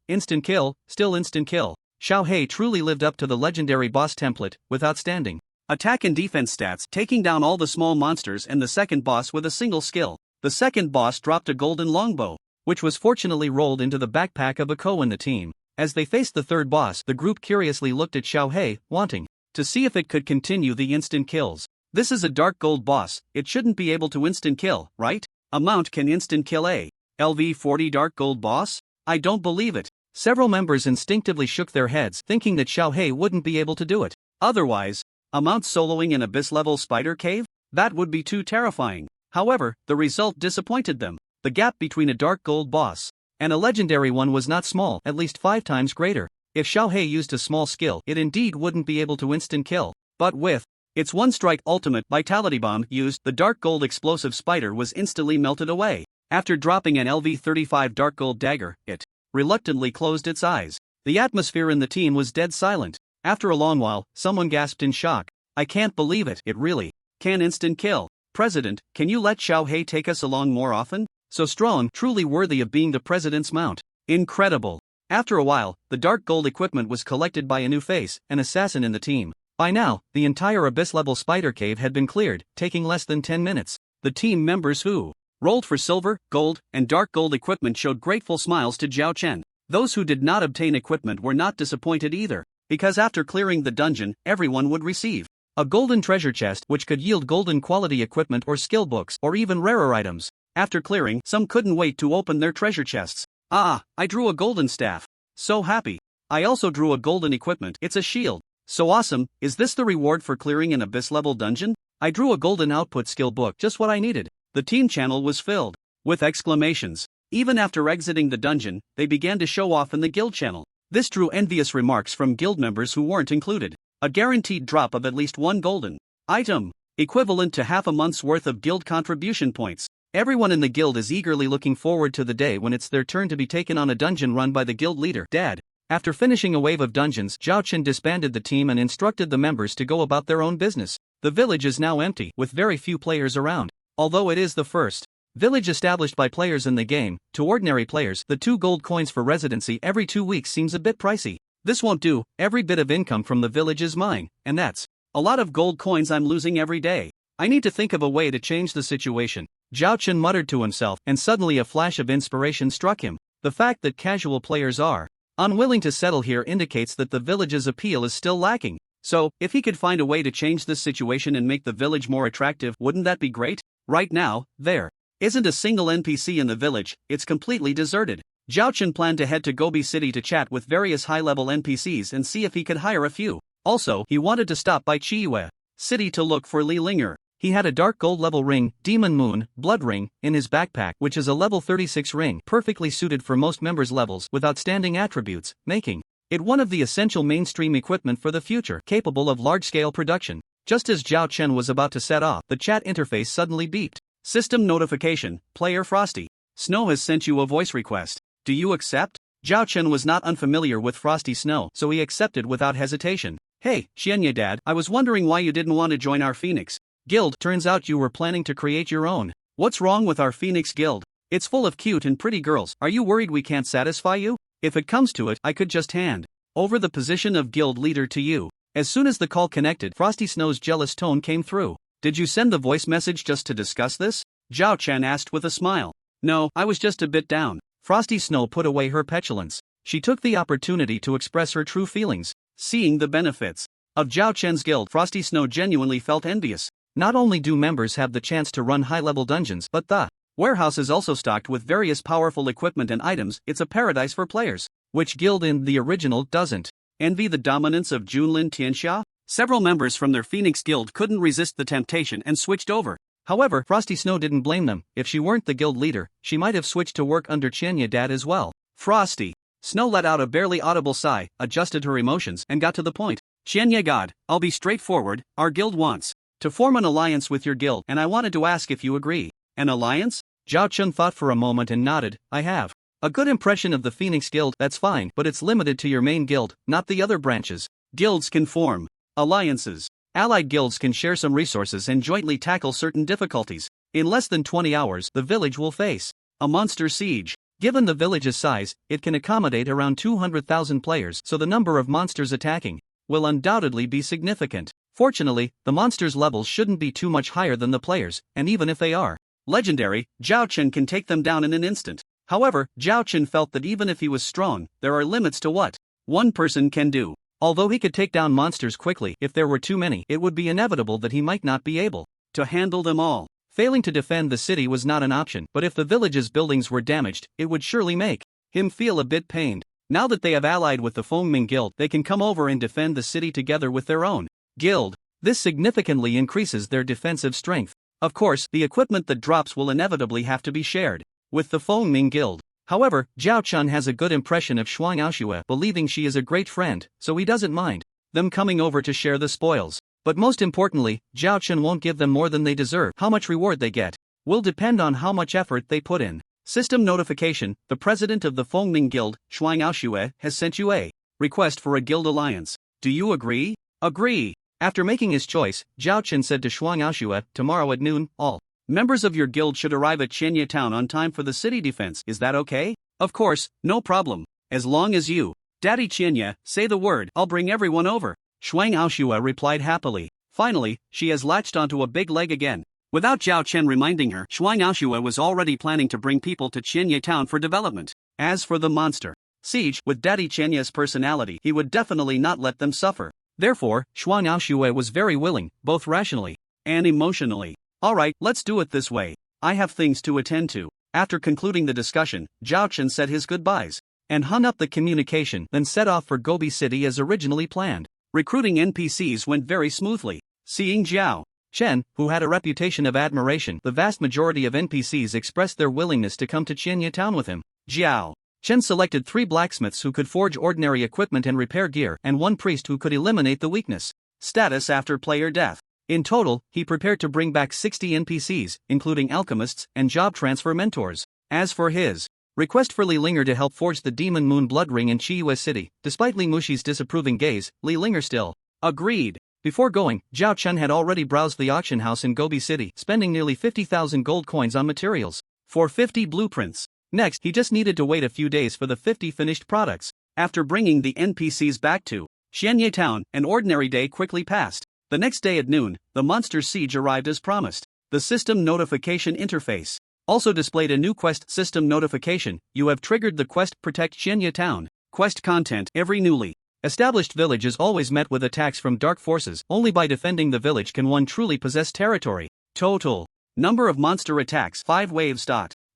Speaker 2: still instant kill. Xiao He truly lived up to the legendary boss template, with outstanding attack and defense stats, taking down all the small monsters and the second boss with a single skill. The second boss dropped a golden longbow, which was fortunately rolled into the backpack of a Ko in the team. As they faced the third boss, the group curiously looked at Xiao He, wanting to see if it could continue the instant kills. This is a dark gold boss, it shouldn't be able to instant kill, right? A mount can instant kill a LV40 dark gold boss? I don't believe it. Several members instinctively shook their heads, thinking that Xiao He wouldn't be able to do it. Otherwise, a mount soloing an abyss-level spider cave? That would be too terrifying. However, the result disappointed them. The gap between a dark gold boss and a legendary one was not small, at least 5 times greater. If Xiao He used a small skill, it indeed wouldn't be able to instant kill. But with its one-strike ultimate vitality bomb used, the dark gold explosive spider was instantly melted away. After dropping an LV35 dark gold dagger, it reluctantly closed its eyes. The atmosphere in the team was dead silent. After a long while, someone gasped in shock. I can't believe it, it really can instant kill. President, can you let Xiao He take us along more often? So strong, truly worthy of being the president's mount. Incredible. After a while, the dark gold equipment was collected by a new face, an assassin in the team. By now, the entire abyss-level spider cave had been cleared, taking less than 10 minutes. The team members who rolled for silver, gold, and dark gold equipment showed grateful smiles to Zhao Chen. Those who did not obtain equipment were not disappointed either, because after clearing the dungeon, everyone would receive a golden treasure chest which could yield golden quality equipment or skill books or even rarer items. After clearing, some couldn't wait to open their treasure chests. Ah, I drew a golden staff. So happy. I also drew a golden equipment. It's a shield. So awesome. Is this the reward for clearing an abyss level dungeon? I drew a golden output skill book, just what I needed. The team channel was filled with exclamations. Even after exiting the dungeon, they began to show off in the guild channel. This drew envious remarks from guild members who weren't included. A guaranteed drop of at least one golden item, equivalent to half a month's worth of guild contribution points. Everyone in the guild is eagerly looking forward to the day when it's their turn to be taken on a dungeon run by the guild leader, Dad. After finishing a wave of dungeons, Zhao Chen disbanded the team and instructed the members to go about their own business. The village is now empty, with very few players around. Although it is the first village established by players in the game, to ordinary players, the 2 gold coins for residency every 2 weeks seems a bit pricey. This won't do. Every bit of income from the village is mine, and that's a lot of gold coins I'm losing every day. I need to think of a way to change the situation. Zhao Chen muttered to himself, and suddenly a flash of inspiration struck him. The fact that casual players are unwilling to settle here indicates that the village's appeal is still lacking. So, if he could find a way to change this situation and make the village more attractive, wouldn't that be great? Right now, there isn't a single NPC in the village, it's completely deserted. Zhao Chen planned to head to Gobi City to chat with various high-level NPCs and see if he could hire a few. Also, he wanted to stop by Chiyue City to look for Li Linger. He had a dark gold level ring, Demon Moon, Blood Ring, in his backpack, which is a level 36 ring, perfectly suited for most members' levels with outstanding attributes, making it one of the essential mainstream equipment for the future, capable of large-scale production. Just as Zhao Chen was about to set off, the chat interface suddenly beeped. System notification, Player Frosty Snow has sent you a voice request. Do you accept? Zhao Chen was not unfamiliar with Frosty Snow, so he accepted without hesitation. Hey, Xianye Dad, I was wondering why you didn't want to join our Phoenix Guild. Turns out you were planning to create your own. What's wrong with our Phoenix Guild? It's full of cute and pretty girls. Are you worried we can't satisfy you? If it comes to it, I could just hand over the position of guild leader to you. As soon as the call connected, Frosty Snow's jealous tone came through. Did you send the voice message just to discuss this? Zhao Chen asked with a smile. No, I was just a bit down. Frosty Snow put away her petulance. She took the opportunity to express her true feelings. Seeing the benefits of Zhao Chen's guild, Frosty Snow genuinely felt envious. Not only do members have the chance to run high-level dungeons, but the warehouse is also stocked with various powerful equipment and items. It's a paradise for players. Which guild in the original doesn't envy the dominance of Junlin Tianxia? Several members from their Phoenix Guild couldn't resist the temptation and switched over. However, Frosty Snow didn't blame them. If she weren't the guild leader, she might have switched to work under Xianye Dad as well. Frosty Snow let out a barely audible sigh, adjusted her emotions, and got to the point. Xianye God, I'll be straightforward. Our guild wants to form an alliance with your guild, and I wanted to ask if you agree. An alliance? Zhao Chen thought for a moment and nodded. I have a good impression of the Phoenix Guild. That's fine, but it's limited to your main guild, not the other branches. Guilds can form alliances. Allied guilds can share some resources and jointly tackle certain difficulties. In less than 20 hours, the village will face a monster siege. Given the village's size, it can accommodate around 200,000 players, so the number of monsters attacking will undoubtedly be significant. Fortunately, the monsters' levels shouldn't be too much higher than the players, and even if they are legendary, Zhao Chen can take them down in an instant. However, Zhao Chen felt that even if he was strong, there are limits to what one person can do. Although he could take down monsters quickly, if there were too many, it would be inevitable that he might not be able to handle them all. Failing to defend the city was not an option, but if the village's buildings were damaged, it would surely make him feel a bit pained. Now that they have allied with the Fengming Guild, they can come over and defend the city together with their own guild. This significantly increases their defensive strength. Of course, the equipment that drops will inevitably have to be shared with the Fengming Guild. However, Zhao Chen has a good impression of Shuang Aoxue, believing she is a great friend, so he doesn't mind them coming over to share the spoils. But most importantly, Zhao Chen won't give them more than they deserve. How much reward they get will depend on how much effort they put in. System notification: the president of the Fengming Guild, Shuang Aoxue, has sent you a request for a guild alliance. Do you agree? Agree. After making his choice, Zhao Chen said to Shuang Aoxue, tomorrow at noon, all members of your guild should arrive at Qianye Town on time for the city defense. Is that okay? Of course, no problem. As long as you, Daddy Qianye, say the word, I'll bring everyone over. Shuang Aoshua replied happily. Finally, she has latched onto a big leg again. Without Zhao Chen reminding her, Shuang Aoshua was already planning to bring people to Qianye Town for development. As for the monster siege, with Daddy Chenya's personality, he would definitely not let them suffer. Therefore, Shuang Aoshua was very willing, both rationally and emotionally. Alright, let's do it this way. I have things to attend to. After concluding the discussion, Zhao Chen said his goodbyes and hung up the communication, then set off for Gobi City as originally planned. Recruiting NPCs went very smoothly. Seeing Zhao Chen, who had a reputation of admiration, the vast majority of NPCs expressed their willingness to come to Qianye Town with him. Zhao Chen selected 3 blacksmiths who could forge ordinary equipment and repair gear, and 1 priest who could eliminate the weakness status after player death. In total, he prepared to bring back 60 NPCs, including alchemists and job transfer mentors. As for his request for Li Linger to help forge the Demon Moon Blood Ring in Chiyue City, despite Li Mushi's disapproving gaze, Li Linger still agreed. Before going, Zhao Chen had already browsed the auction house in Gobi City, spending nearly 50,000 gold coins on materials for 50 blueprints. Next, he just needed to wait a few days for the 50 finished products. After bringing the NPCs back to Qianye Town, an ordinary day quickly passed. The next day at noon, the monster siege arrived as promised. The system notification interface also displayed a new quest system notification. You have triggered the quest Protect Qianye Town. Quest content: every newly established village is always met with attacks from dark forces. Only by defending the village can one truly possess territory. Total number of monster attacks: 5 waves.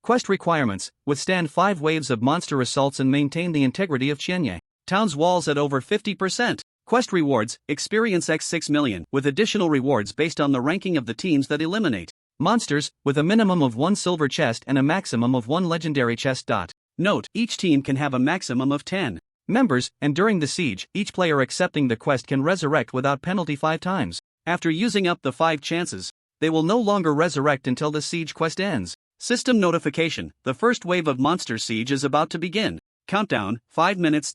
Speaker 2: Quest requirements: withstand 5 waves of monster assaults and maintain the integrity of Qianye Town's walls at over 50%. Quest rewards: experience x 6 million, with additional rewards based on the ranking of the teams that eliminate monsters, with a minimum of 1 silver chest and a maximum of 1 legendary chest. Note: each team can have a maximum of 10 members, and during the siege, each player accepting the quest can resurrect without penalty 5 times. After using up the 5 chances, they will no longer resurrect until the siege quest ends. System notification: the first wave of monster siege is about to begin. Countdown: 5 minutes.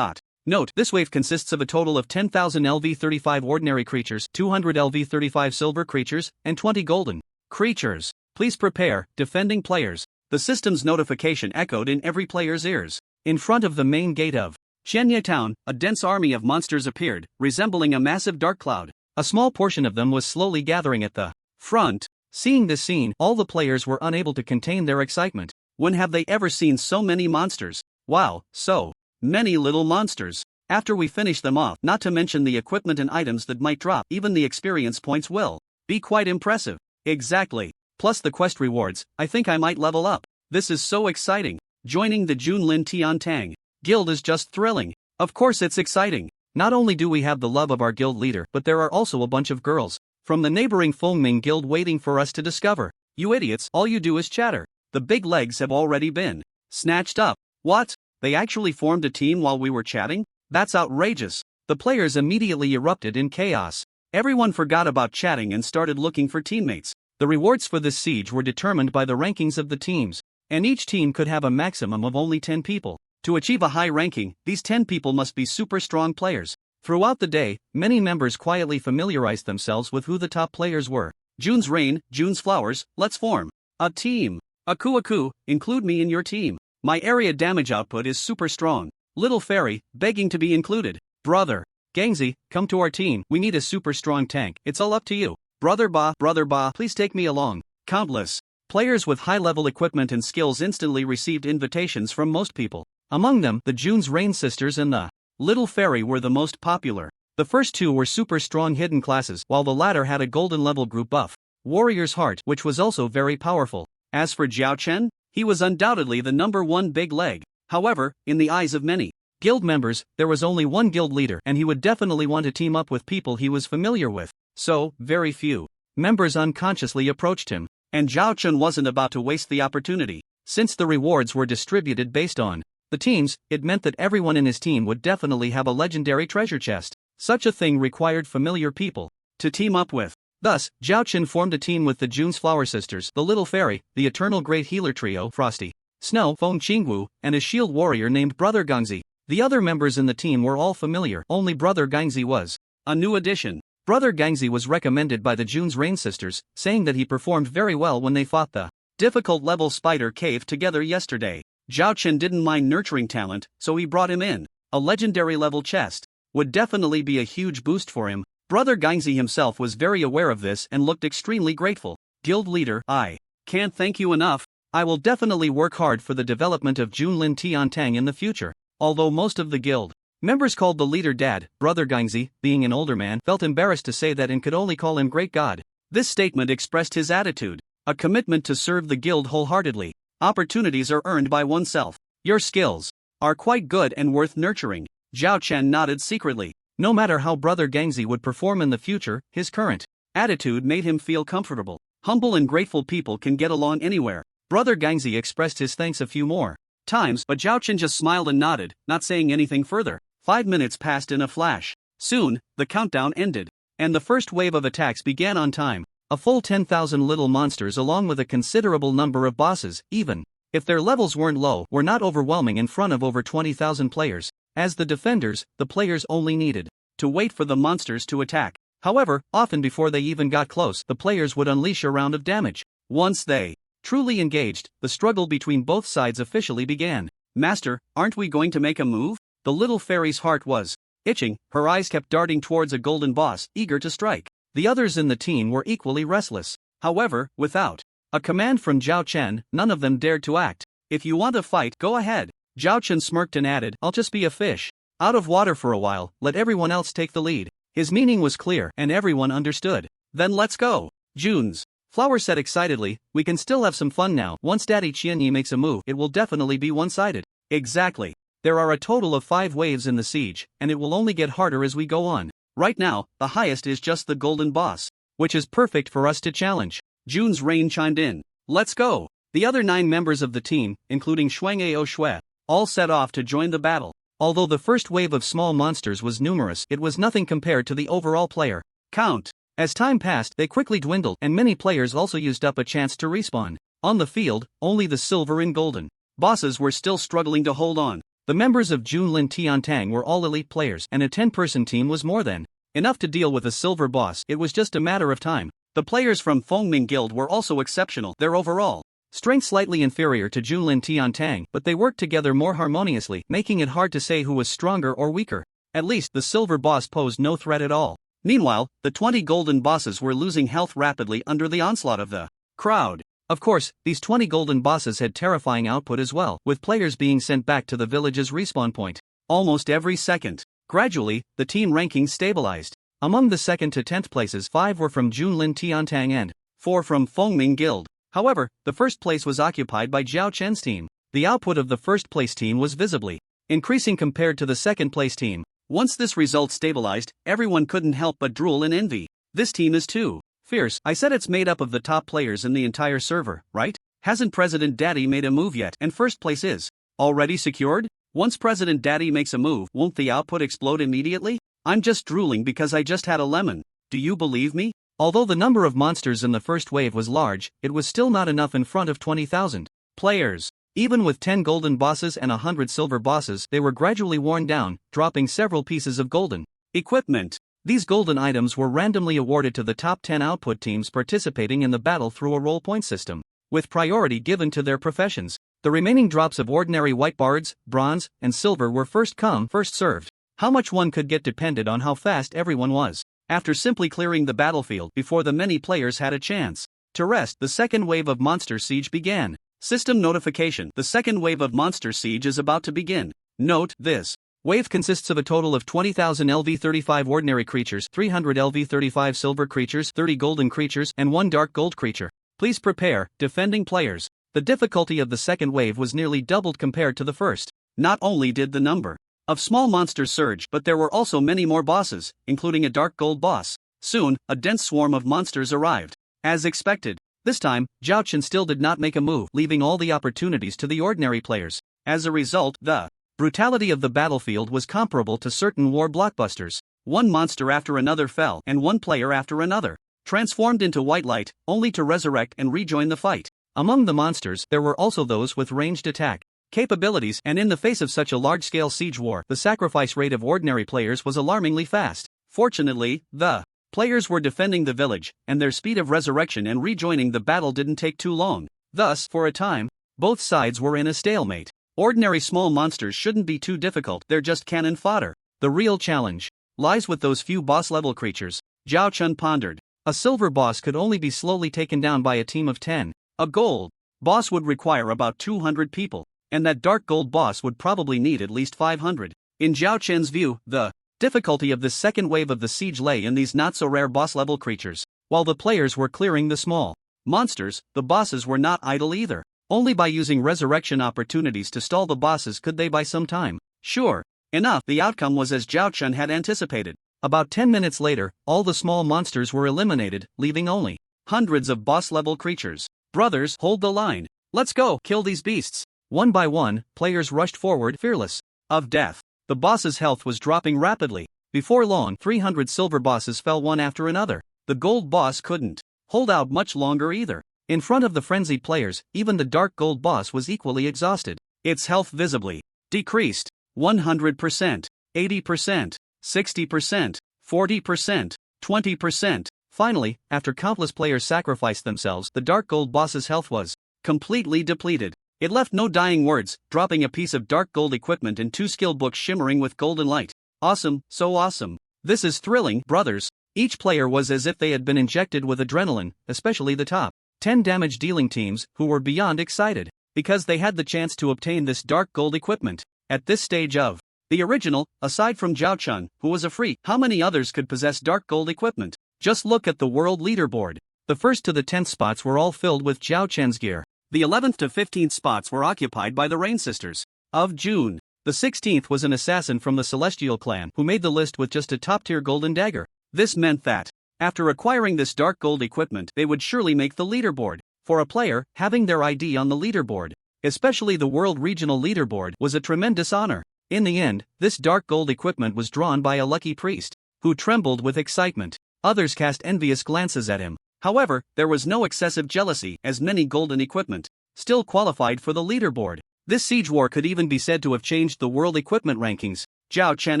Speaker 2: Note: this wave consists of a total of 10,000 LV35 ordinary creatures, 200 LV35 silver creatures, and 20 golden creatures. Please prepare, defending players. The system's notification echoed in every player's ears. In front of the main gate of Qianye Town, a dense army of monsters appeared, resembling a massive dark cloud. A small portion of them was slowly gathering at the front. Seeing this scene, all the players were unable to contain their excitement. When have they ever seen so many monsters? Wow, so many little monsters. After we finish them off, not to mention the equipment and items that might drop, even the experience points will be quite impressive. Exactly. Plus the quest rewards, I think I might level up. This is so exciting. Joining the Junlin Tiantang guild is just thrilling. Of course it's exciting. Not only do we have the love of our guild leader, but there are also a bunch of girls from the neighboring Fengming guild waiting for us to discover. You idiots, all you do is chatter. The big legs have already been snatched up. What? They actually formed a team while we were chatting? That's outrageous. The players immediately erupted in chaos. Everyone forgot about chatting and started looking for teammates. The rewards for this siege were determined by the rankings of the teams, and each team could have a maximum of only 10 people. To achieve a high ranking, these 10 people must be super strong players. Throughout the day, many members quietly familiarized themselves with who the top players were. June's Rain, June's Flowers, let's form a team. Aku, include me in your team. My area damage output is super strong. Little Fairy, begging to be included. Brother Gangzi, come to our team. We need a super strong tank. It's all up to you. Brother Ba, please take me along. Countless players with high-level equipment and skills instantly received invitations from most people. Among them, the June's Rain sisters and the Little Fairy were the most popular. The first 2 were super strong hidden classes, while the latter had a golden level group buff, Warrior's Heart, which was also very powerful. As for Zhao Chen, he was undoubtedly the number 1 big leg. However, in the eyes of many guild members, there was only one guild leader, and he would definitely want to team up with people he was familiar with. So, very few members unconsciously approached him, and Zhao Chen wasn't about to waste the opportunity. Since the rewards were distributed based on the teams, it meant that everyone in his team would definitely have a legendary treasure chest. Such a thing required familiar people to team up with. Thus, Zhao Chen formed a team with the June's Flower Sisters, the Little Fairy, the Eternal Great Healer Trio, Frosty, Snow, Feng Qingwu, and a shield warrior named Brother Gangzi. The other members in the team were all familiar, only Brother Gangzi was a new addition. Brother Gangzi was recommended by the June's Rain Sisters, saying that he performed very well when they fought the difficult level Spider Cave together yesterday. Zhao Chen didn't mind nurturing talent, so he brought him in a legendary level chest. would definitely be a huge boost for him. Brother Gangzi himself was very aware of this and looked extremely grateful. Guild leader, I can't thank you enough. I will definitely work hard for the development of Junlin Tiantang in the future. Although most of the guild members called the leader Dad, Brother Gangzi, being an older man, felt embarrassed to say that and could only call him Great God. This statement expressed his attitude, a commitment to serve the guild wholeheartedly. Opportunities are earned by oneself. Your skills are quite good and worth nurturing. Zhao Chen nodded secretly. No matter how Brother Gangzi would perform in the future, his current attitude made him feel comfortable. Humble and grateful people can get along anywhere. Brother Gangzi expressed his thanks a few more times, but Zhao Chen just smiled and nodded, not saying anything further. 5 minutes passed in a flash. Soon, the countdown ended, and the first wave of attacks began on time. A full 10,000 little monsters along with a considerable number of bosses, even if their levels weren't low, were not overwhelming in front of over 20,000 players. As the defenders, the players only needed to wait for the monsters to attack. However, often before they even got close, the players would unleash a round of damage. Once they truly engaged, the struggle between both sides officially began. Master, aren't we going to make a move? The little fairy's heart was itching, her eyes kept darting towards a golden boss, eager to strike. The others in the team were equally restless. However, without a command from Zhao Chen, none of them dared to act. If you want to fight, go ahead. Zhao Chen smirked and added, I'll just be a fish out of water for a while, let everyone else take the lead. His meaning was clear, and everyone understood. Then let's go. June's Flower said excitedly, we can still have some fun now. Once Daddy Qianyi makes a move, it will definitely be one-sided. Exactly. There are a total of 5 waves in the siege, and it will only get harder as we go on. Right now, the highest is just the golden boss, which is perfect for us to challenge. June's Rain chimed in. Let's go. The other 9 members of the team, including Shuang Ao Shui, all set off to join the battle. Although the first wave of small monsters was numerous, it was nothing compared to the overall player count. As time passed, they quickly dwindled, and many players also used up a chance to respawn. On the field, only the silver and golden bosses were still struggling to hold on. The members of Junlin Tiantang were all elite players, and a 10-person team was more than enough to deal with a silver boss. It was just a matter of time. The players from Fengming Guild were also exceptional, their overall strength slightly inferior to Junlin Tiantang, but they worked together more harmoniously, making it hard to say who was stronger or weaker. At least, the silver boss posed no threat at all. Meanwhile, the 20 golden bosses were losing health rapidly under the onslaught of the crowd. Of course, these 20 golden bosses had terrifying output as well, with players being sent back to the village's respawn point almost every second. Gradually, the team rankings stabilized. Among the 2nd to 10th places, 5 were from Junlin Tiantang and 4 from Fengming Guild. However, the first place was occupied by Zhao Chen's team. The output of the first place team was visibly increasing compared to the second place team. Once this result stabilized, everyone couldn't help but drool in envy. This team is too fierce. I said it's made up of the top players in the entire server, right? Hasn't President Daddy made a move yet, and first place is already secured? Once President Daddy makes a move, won't the output explode immediately? I'm just drooling because I just had a lemon. Do you believe me? Although the number of monsters in the first wave was large, it was still not enough in front of 20,000 players. Even with 10 golden bosses and 100 silver bosses, they were gradually worn down, dropping several pieces of golden equipment. These golden items were randomly awarded to the top 10 output teams participating in the battle through a roll point system, with priority given to their professions. The remaining drops of ordinary white bards, bronze, and silver were first come, first served. How much one could get depended on how fast everyone was. After simply clearing the battlefield before the many players had a chance to rest, the second wave of Monster Siege began. System notification: the second wave of Monster Siege is about to begin. Note, this wave consists of a total of 20,000 LV35 ordinary creatures, 300 LV35 silver creatures, 30 golden creatures, and 1 dark gold creature. Please prepare, defending players. The difficulty of the second wave was nearly doubled compared to the first. Not only did the number of small monsters surge, but there were also many more bosses, including a dark gold boss. Soon, a dense swarm of monsters arrived. As expected, this time, Zhao Chen still did not make a move, leaving all the opportunities to the ordinary players. As a result, the brutality of the battlefield was comparable to certain war blockbusters. One monster after another fell, and one player after another transformed into white light, only to resurrect and rejoin the fight. Among the monsters, there were also those with ranged attack capabilities, and in the face of such a large-scale siege war, the sacrifice rate of ordinary players was alarmingly fast. Fortunately, the players were defending the village, and their speed of resurrection and rejoining the battle didn't take too long. Thus, for a time, both sides were in a stalemate. Ordinary small monsters shouldn't be too difficult, they're just cannon fodder.
Speaker 1: The real challenge lies with those few boss-level creatures, Zhao Chun pondered. A silver boss could only be slowly taken down by a team of 10. A gold boss would require about 200 people, and that dark gold boss would probably need at least 500. In Zhao Chen's view, the difficulty of this second wave of the siege lay in these not-so-rare boss-level creatures. While the players were clearing the small monsters, the bosses were not idle either. Only by using resurrection opportunities to stall the bosses could they buy some time. Sure enough, the outcome was as Zhao Chun had anticipated. About 10 minutes later, all the small monsters were eliminated, leaving only hundreds of boss-level creatures. Brothers, hold the line. Let's go, kill these beasts. One by one, players rushed forward, fearless of death. The boss's health was dropping rapidly. Before long, 300 silver bosses fell one after another. The gold boss couldn't hold out much longer either. In front of the frenzied players, even the dark gold boss was equally exhausted. Its health visibly decreased. 100%, 80%, 60%, 40%, 20%. Finally, after countless players sacrificed themselves, the dark gold boss's health was completely depleted. It left no dying words, dropping a piece of dark gold equipment and 2 skill books shimmering with golden light. Awesome, so awesome. This is thrilling, brothers. Each player was as if they had been injected with adrenaline, especially the top 10 damage dealing teams, who were beyond excited, because they had the chance to obtain this dark gold equipment. At this stage of the original, aside from Zhao Chun, who was a freak, how many others could possess dark gold equipment? Just look at the world leaderboard. The first to the 10th spots were all filled with Zhao Chen's gear. The 11th to 15th spots were occupied by the Rain Sisters of June. The 16th was an assassin from the Celestial clan who made the list with just a top-tier golden dagger. This meant that, after acquiring this dark gold equipment, they would surely make the leaderboard. For a player, having their ID on the leaderboard, especially the World Regional Leaderboard, was a tremendous honor. In the end, this dark gold equipment was drawn by a lucky priest, who trembled with excitement. Others cast envious glances at him. However, there was no excessive jealousy, as many golden equipment still qualified for the leaderboard. This siege war could even be said to have changed the world equipment rankings. Zhao Chen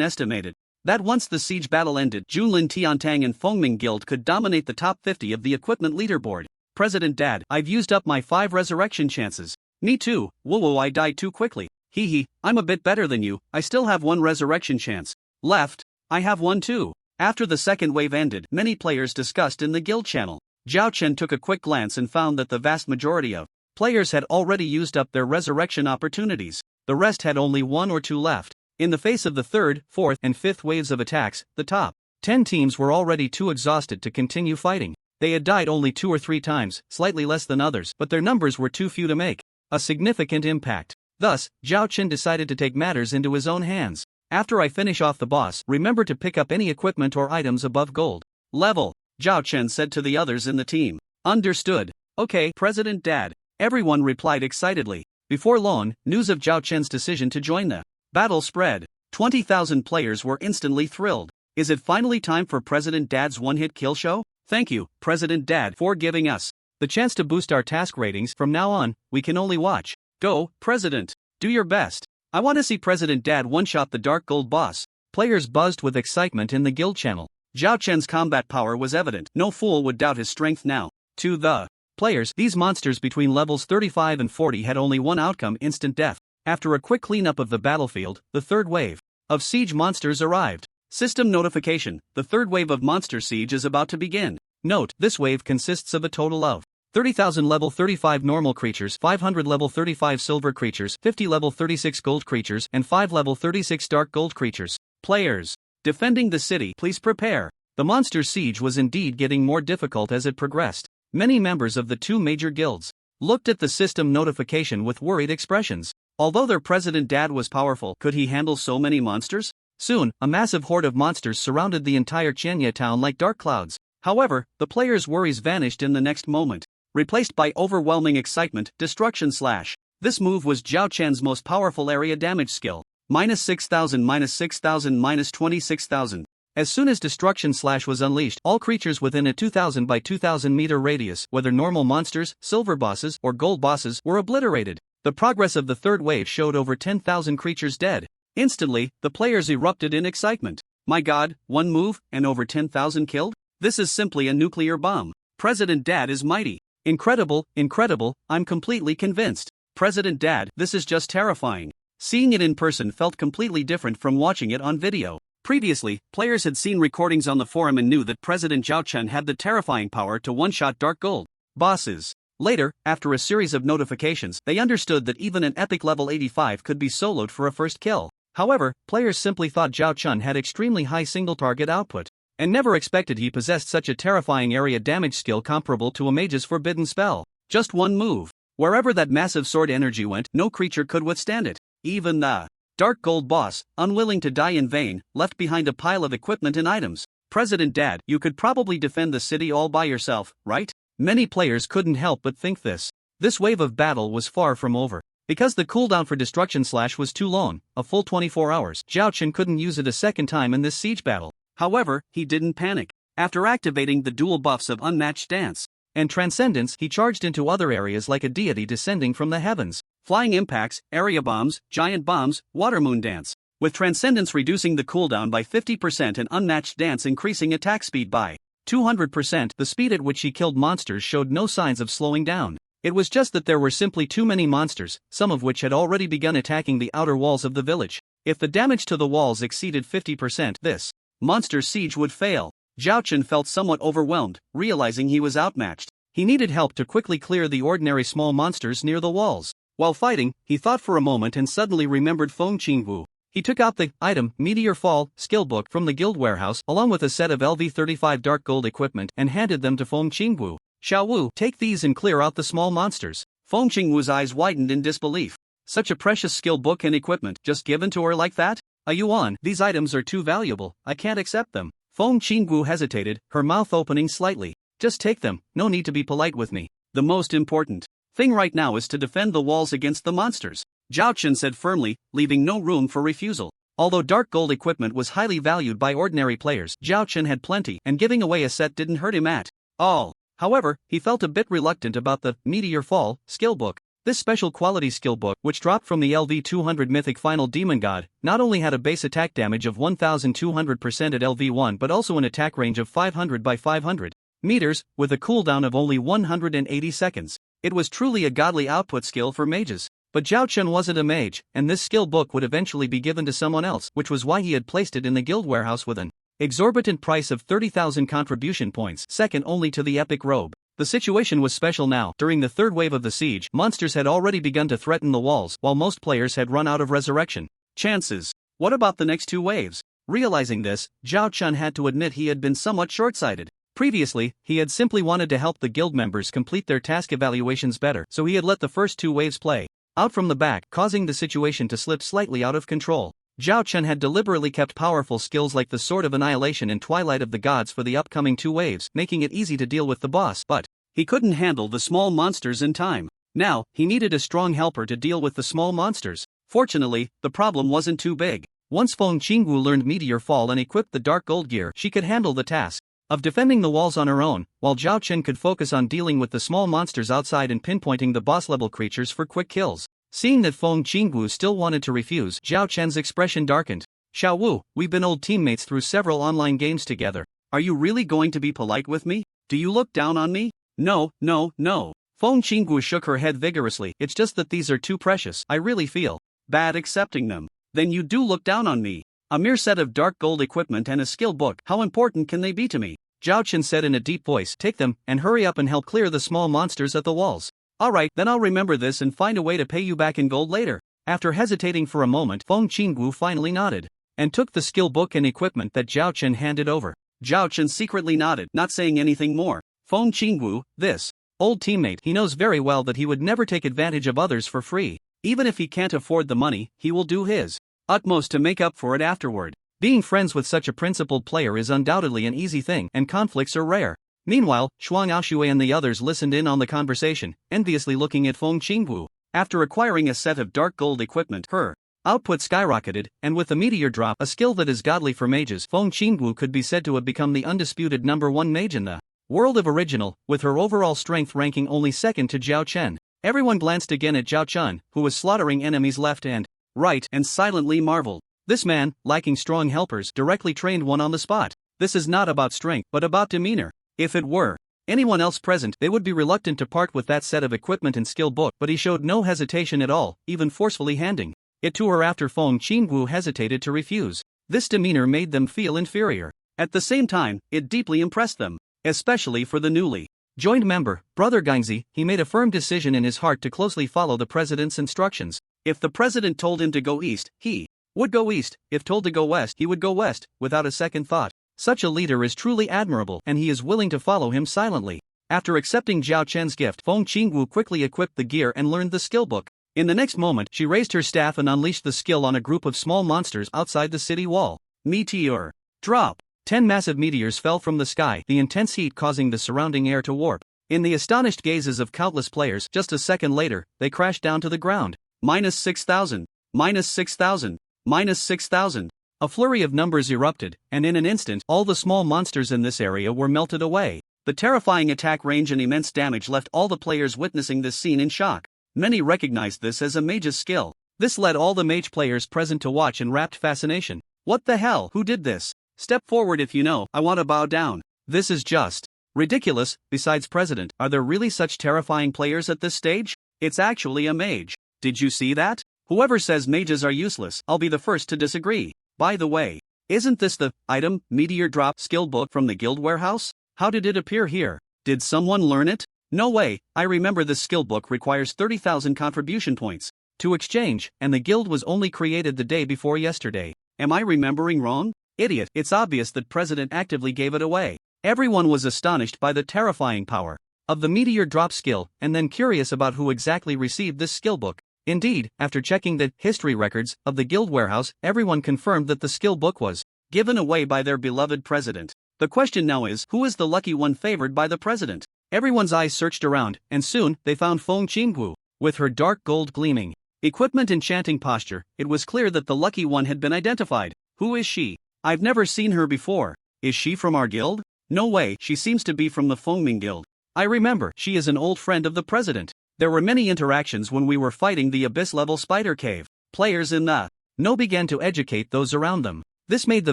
Speaker 1: estimated that once the siege battle ended, Junlin Tiantang and Fengming Guild could dominate the top 50 of the equipment leaderboard. President Dad, I've used up my 5 resurrection chances. Me too, whoa, I died too quickly. Hee, I'm a bit better than you, I still have 1 resurrection chance left. I have 1 too. After the second wave ended, many players discussed in the guild channel. Zhao Chen took a quick glance and found that the vast majority of players had already used up their resurrection opportunities. The rest had only 1 or 2 left. In the face of the 3rd, 4th, and 5th waves of attacks, the top 10 teams were already too exhausted to continue fighting. They had died only 2 or 3 times, slightly less than others, but their numbers were too few to make a significant impact. Thus, Zhao Chen decided to take matters into his own hands. After I finish off the boss, remember to pick up any equipment or items above gold level, Zhao Chen said to the others in the team. Understood. Okay, President Dad. Everyone replied excitedly. Before long, news of Zhao Chen's decision to join the battle spread. 20,000 players were instantly thrilled. Is it finally time for President Dad's one-hit kill show? Thank you, President Dad, for giving us the chance to boost our task ratings. From now on, we can only watch. Go, President. Do your best. I want to see President Dad one-shot the Dark Gold boss. Players buzzed with excitement in the guild channel. Zhao Chen's combat power was evident. No fool would doubt his strength now. To the players, these monsters between levels 35 and 40 had only one outcome: instant death. After a quick cleanup of the battlefield, the third wave of siege monsters arrived. System notification: the third wave of monster siege is about to begin. Note, this wave consists of a total of 30,000 level 35 normal creatures, 500 level 35 silver creatures, 50 level 36 gold creatures, and 5 level 36 dark gold creatures. Players defending the city, please prepare. The monster siege was indeed getting more difficult as it progressed. Many members of the 2 major guilds looked at the system notification with worried expressions. Although their President Dad was powerful, could he handle so many monsters? Soon, a massive horde of monsters surrounded the entire Chenya town like dark clouds. However, the players' worries vanished in the next moment, replaced by overwhelming excitement. Destruction Slash. This move was Zhao Chen's most powerful area damage skill. -6,000, -6,000, -26,000. As soon as Destruction Slash was unleashed, all creatures within a 2,000 by 2,000 meter radius, whether normal monsters, silver bosses, or gold bosses, were obliterated. The progress of the third wave showed over 10,000 creatures dead. Instantly, the players erupted in excitement. My god, one move, and over 10,000 killed? This is simply a nuclear bomb. President Dad is mighty. Incredible, incredible, I'm completely convinced. President Dad, this is just terrifying. Seeing it in person felt completely different from watching it on video.
Speaker 2: Previously, players had seen recordings on the forum and knew that President Zhao Chen had the terrifying power to one-shot Dark Gold bosses. Later, after a series of notifications, they understood that even an epic level 85 could be soloed for a first kill. However, players simply thought Zhao Chen had extremely high single-target output, and never expected he possessed such a terrifying area damage skill comparable to a mage's forbidden spell. Just one move. Wherever that massive sword energy went, no creature could withstand it. Even the Dark Gold boss, unwilling to die in vain, left behind a pile of equipment and items. President Dad, you could probably defend the city all by yourself, right? Many players couldn't help but think this. This wave of battle was far from over. Because the cooldown for Destruction Slash was too long, a full 24 hours, Zhao Chen couldn't use it a second time in this siege battle. However, he didn't panic. After activating the dual buffs of Unmatched Stance and Transcendence, he charged into other areas like a deity descending from the heavens. Flying impacts, area bombs, giant bombs, water moon dance. With Transcendence reducing the cooldown by 50% and Unmatched Dance increasing attack speed by 200%, the speed at which he killed monsters showed no signs of slowing down. It was just that there were simply too many monsters, some of which had already begun attacking the outer walls of the village. If the damage to the walls exceeded 50%, this monster siege would fail. Zhao Chen felt somewhat overwhelmed, realizing he was outmatched. He needed help to quickly clear the ordinary small monsters near the walls. While fighting, he thought for a moment and suddenly remembered Feng Qingwu. He took out the item Meteor Fall skill book from the guild warehouse along with a set of LV35 Dark Gold equipment and handed them to Feng Qingwu. Xiao Wu, take these and clear out the small monsters. Feng Qingwu's eyes widened in disbelief. Such a precious skill book and equipment just given to her like that? A yuan, these items are too valuable, I can't accept them. Feng Qingwu hesitated, her mouth opening slightly. Just take them, no need to be polite with me. The most important thing right now is to defend the walls against the monsters, Zhao Chen said firmly, leaving no room for refusal. Although Dark Gold equipment was highly valued by ordinary players, Zhao Chen had plenty, and giving away a set didn't hurt him at all. However, he felt a bit reluctant about the Meteor Fall skill book. This special quality skill book, which dropped from the LV200 Mythic Final Demon God, not only had a base attack damage of 1200% at LV1 but also an attack range of 500 by 500 meters, with a cooldown of only 180 seconds. It was truly a godly output skill for mages. But Zhao Chen wasn't a mage, and this skill book would eventually be given to someone else, which was why he had placed it in the guild warehouse with an exorbitant price of 30,000 contribution points, second only to the epic robe. The situation was special now. During the third wave of the siege, monsters had already begun to threaten the walls, while most players had run out of resurrection chances. What about the next two waves? Realizing this, Zhao Chen had to admit he had been somewhat short-sighted. Previously, he had simply wanted to help the guild members complete their task evaluations better, so he had let the first two waves play out from the back, causing the situation to slip slightly out of control. Zhao Chen had deliberately kept powerful skills like the Sword of Annihilation and Twilight of the Gods for the upcoming two waves, making it easy to deal with the boss, but he couldn't handle the small monsters in time. Now, he needed a strong helper to deal with the small monsters. Fortunately, the problem wasn't too big. Once Feng Qingwu learned Meteor Fall and equipped the Dark Gold gear, she could handle the task of defending the walls on her own, while Zhao Chen could focus on dealing with the small monsters outside and pinpointing the boss-level creatures for quick kills. Seeing that Feng Qingwu still wanted to refuse, Zhao Chen's expression darkened. Xiao Wu, we've been old teammates through several online games together. Are you really going to be polite with me? Do you look down on me? No. Feng Qingwu shook her head vigorously. It's just that these are too precious. I really feel bad accepting them. Then you do look down on me. A mere set of Dark Gold equipment and a skill book, how important can they be to me? Zhao Chen said in a deep voice. Take them, and hurry up and help clear the small monsters at the walls. Alright, then I'll remember this and find a way to pay you back in gold later. After hesitating for a moment, Feng Qingwu finally nodded, and took the skill book and equipment that Zhao Chen handed over. Zhao Chen secretly nodded, not saying anything more. Feng Qingwu, this old teammate, he knows very well that he would never take advantage of others for free. Even if he can't afford the money, he will do his utmost to make up for it afterward. Being friends with such a principled player is undoubtedly an easy thing, and conflicts are rare. Meanwhile, Shuang Aoshui and the others listened in on the conversation, enviously looking at Feng Qingwu. After acquiring a set of Dark Gold equipment, her output skyrocketed, and with the Meteor Drop, a skill that is godly for mages, Feng Qingwu could be said to have become the undisputed #1 mage in the world of Original, with her overall strength ranking only second to Zhao Chen. Everyone glanced again at Zhao Chen, who was slaughtering enemies left and right, and silently marveled. This man, lacking strong helpers, directly trained one on the spot. This is not about strength, but about demeanor. If it were anyone else present, they would be reluctant to part with that set of equipment and skill book, but he showed no hesitation at all, even forcefully handing it to her after Feng Qingwu hesitated to refuse. This demeanor made them feel inferior. At the same time, it deeply impressed them, especially for the newly joined member, Brother Gangzi. He made a firm decision in his heart to closely follow the president's instructions. If the president told him to go east, he would go east. If told to go west, he would go west, without a second thought. Such a leader is truly admirable, and he is willing to follow him silently. After accepting Zhao Chen's gift, Feng Qingwu quickly equipped the gear and learned the skill book. In the next moment, she raised her staff and unleashed the skill on a group of small monsters outside the city wall. Meteor. Drop. 10 massive meteors fell from the sky, the intense heat causing the surrounding air to warp. In the astonished gazes of countless players, just a second later, they crashed down to the ground. -6,000. -6,000. -6,000. A flurry of numbers erupted, and in an instant, all the small monsters in this area were melted away. The terrifying attack range and immense damage left all the players witnessing this scene in shock. Many recognized this as a mage's skill. This led all the mage players present to watch in rapt fascination. What the hell? Who did this? Step forward if you know. I want to bow down. This is just ridiculous. Besides President, are there really such terrifying players at this stage? It's actually a mage. Did you see that? Whoever says mages are useless, I'll be the first to disagree. By the way, isn't this the item Meteor Drop skill book from the guild warehouse? How did it appear here? Did someone learn it? No way. I remember this skill book requires 30,000 contribution points to exchange, and the guild was only created the day before yesterday. Am I remembering wrong? Idiot. It's obvious that President actively gave it away. Everyone was astonished by the terrifying power of the Meteor Drop skill, and then curious about who exactly received this skill book. Indeed, after checking the history records of the guild warehouse, everyone confirmed that the skill book was given away by their beloved president. The question now is, who is the lucky one favored by the president? Everyone's eyes searched around, and soon, they found Feng Qingwu, with her dark gold gleaming equipment enchanting posture. It was clear that the lucky one had been identified. Who is she? I've never seen her before. Is she from our guild? No way, she seems to be from the Fengming guild. I remember, she is an old friend of the president. There were many interactions when we were fighting the abyss-level spider cave. Players in the know began to educate those around them. This made the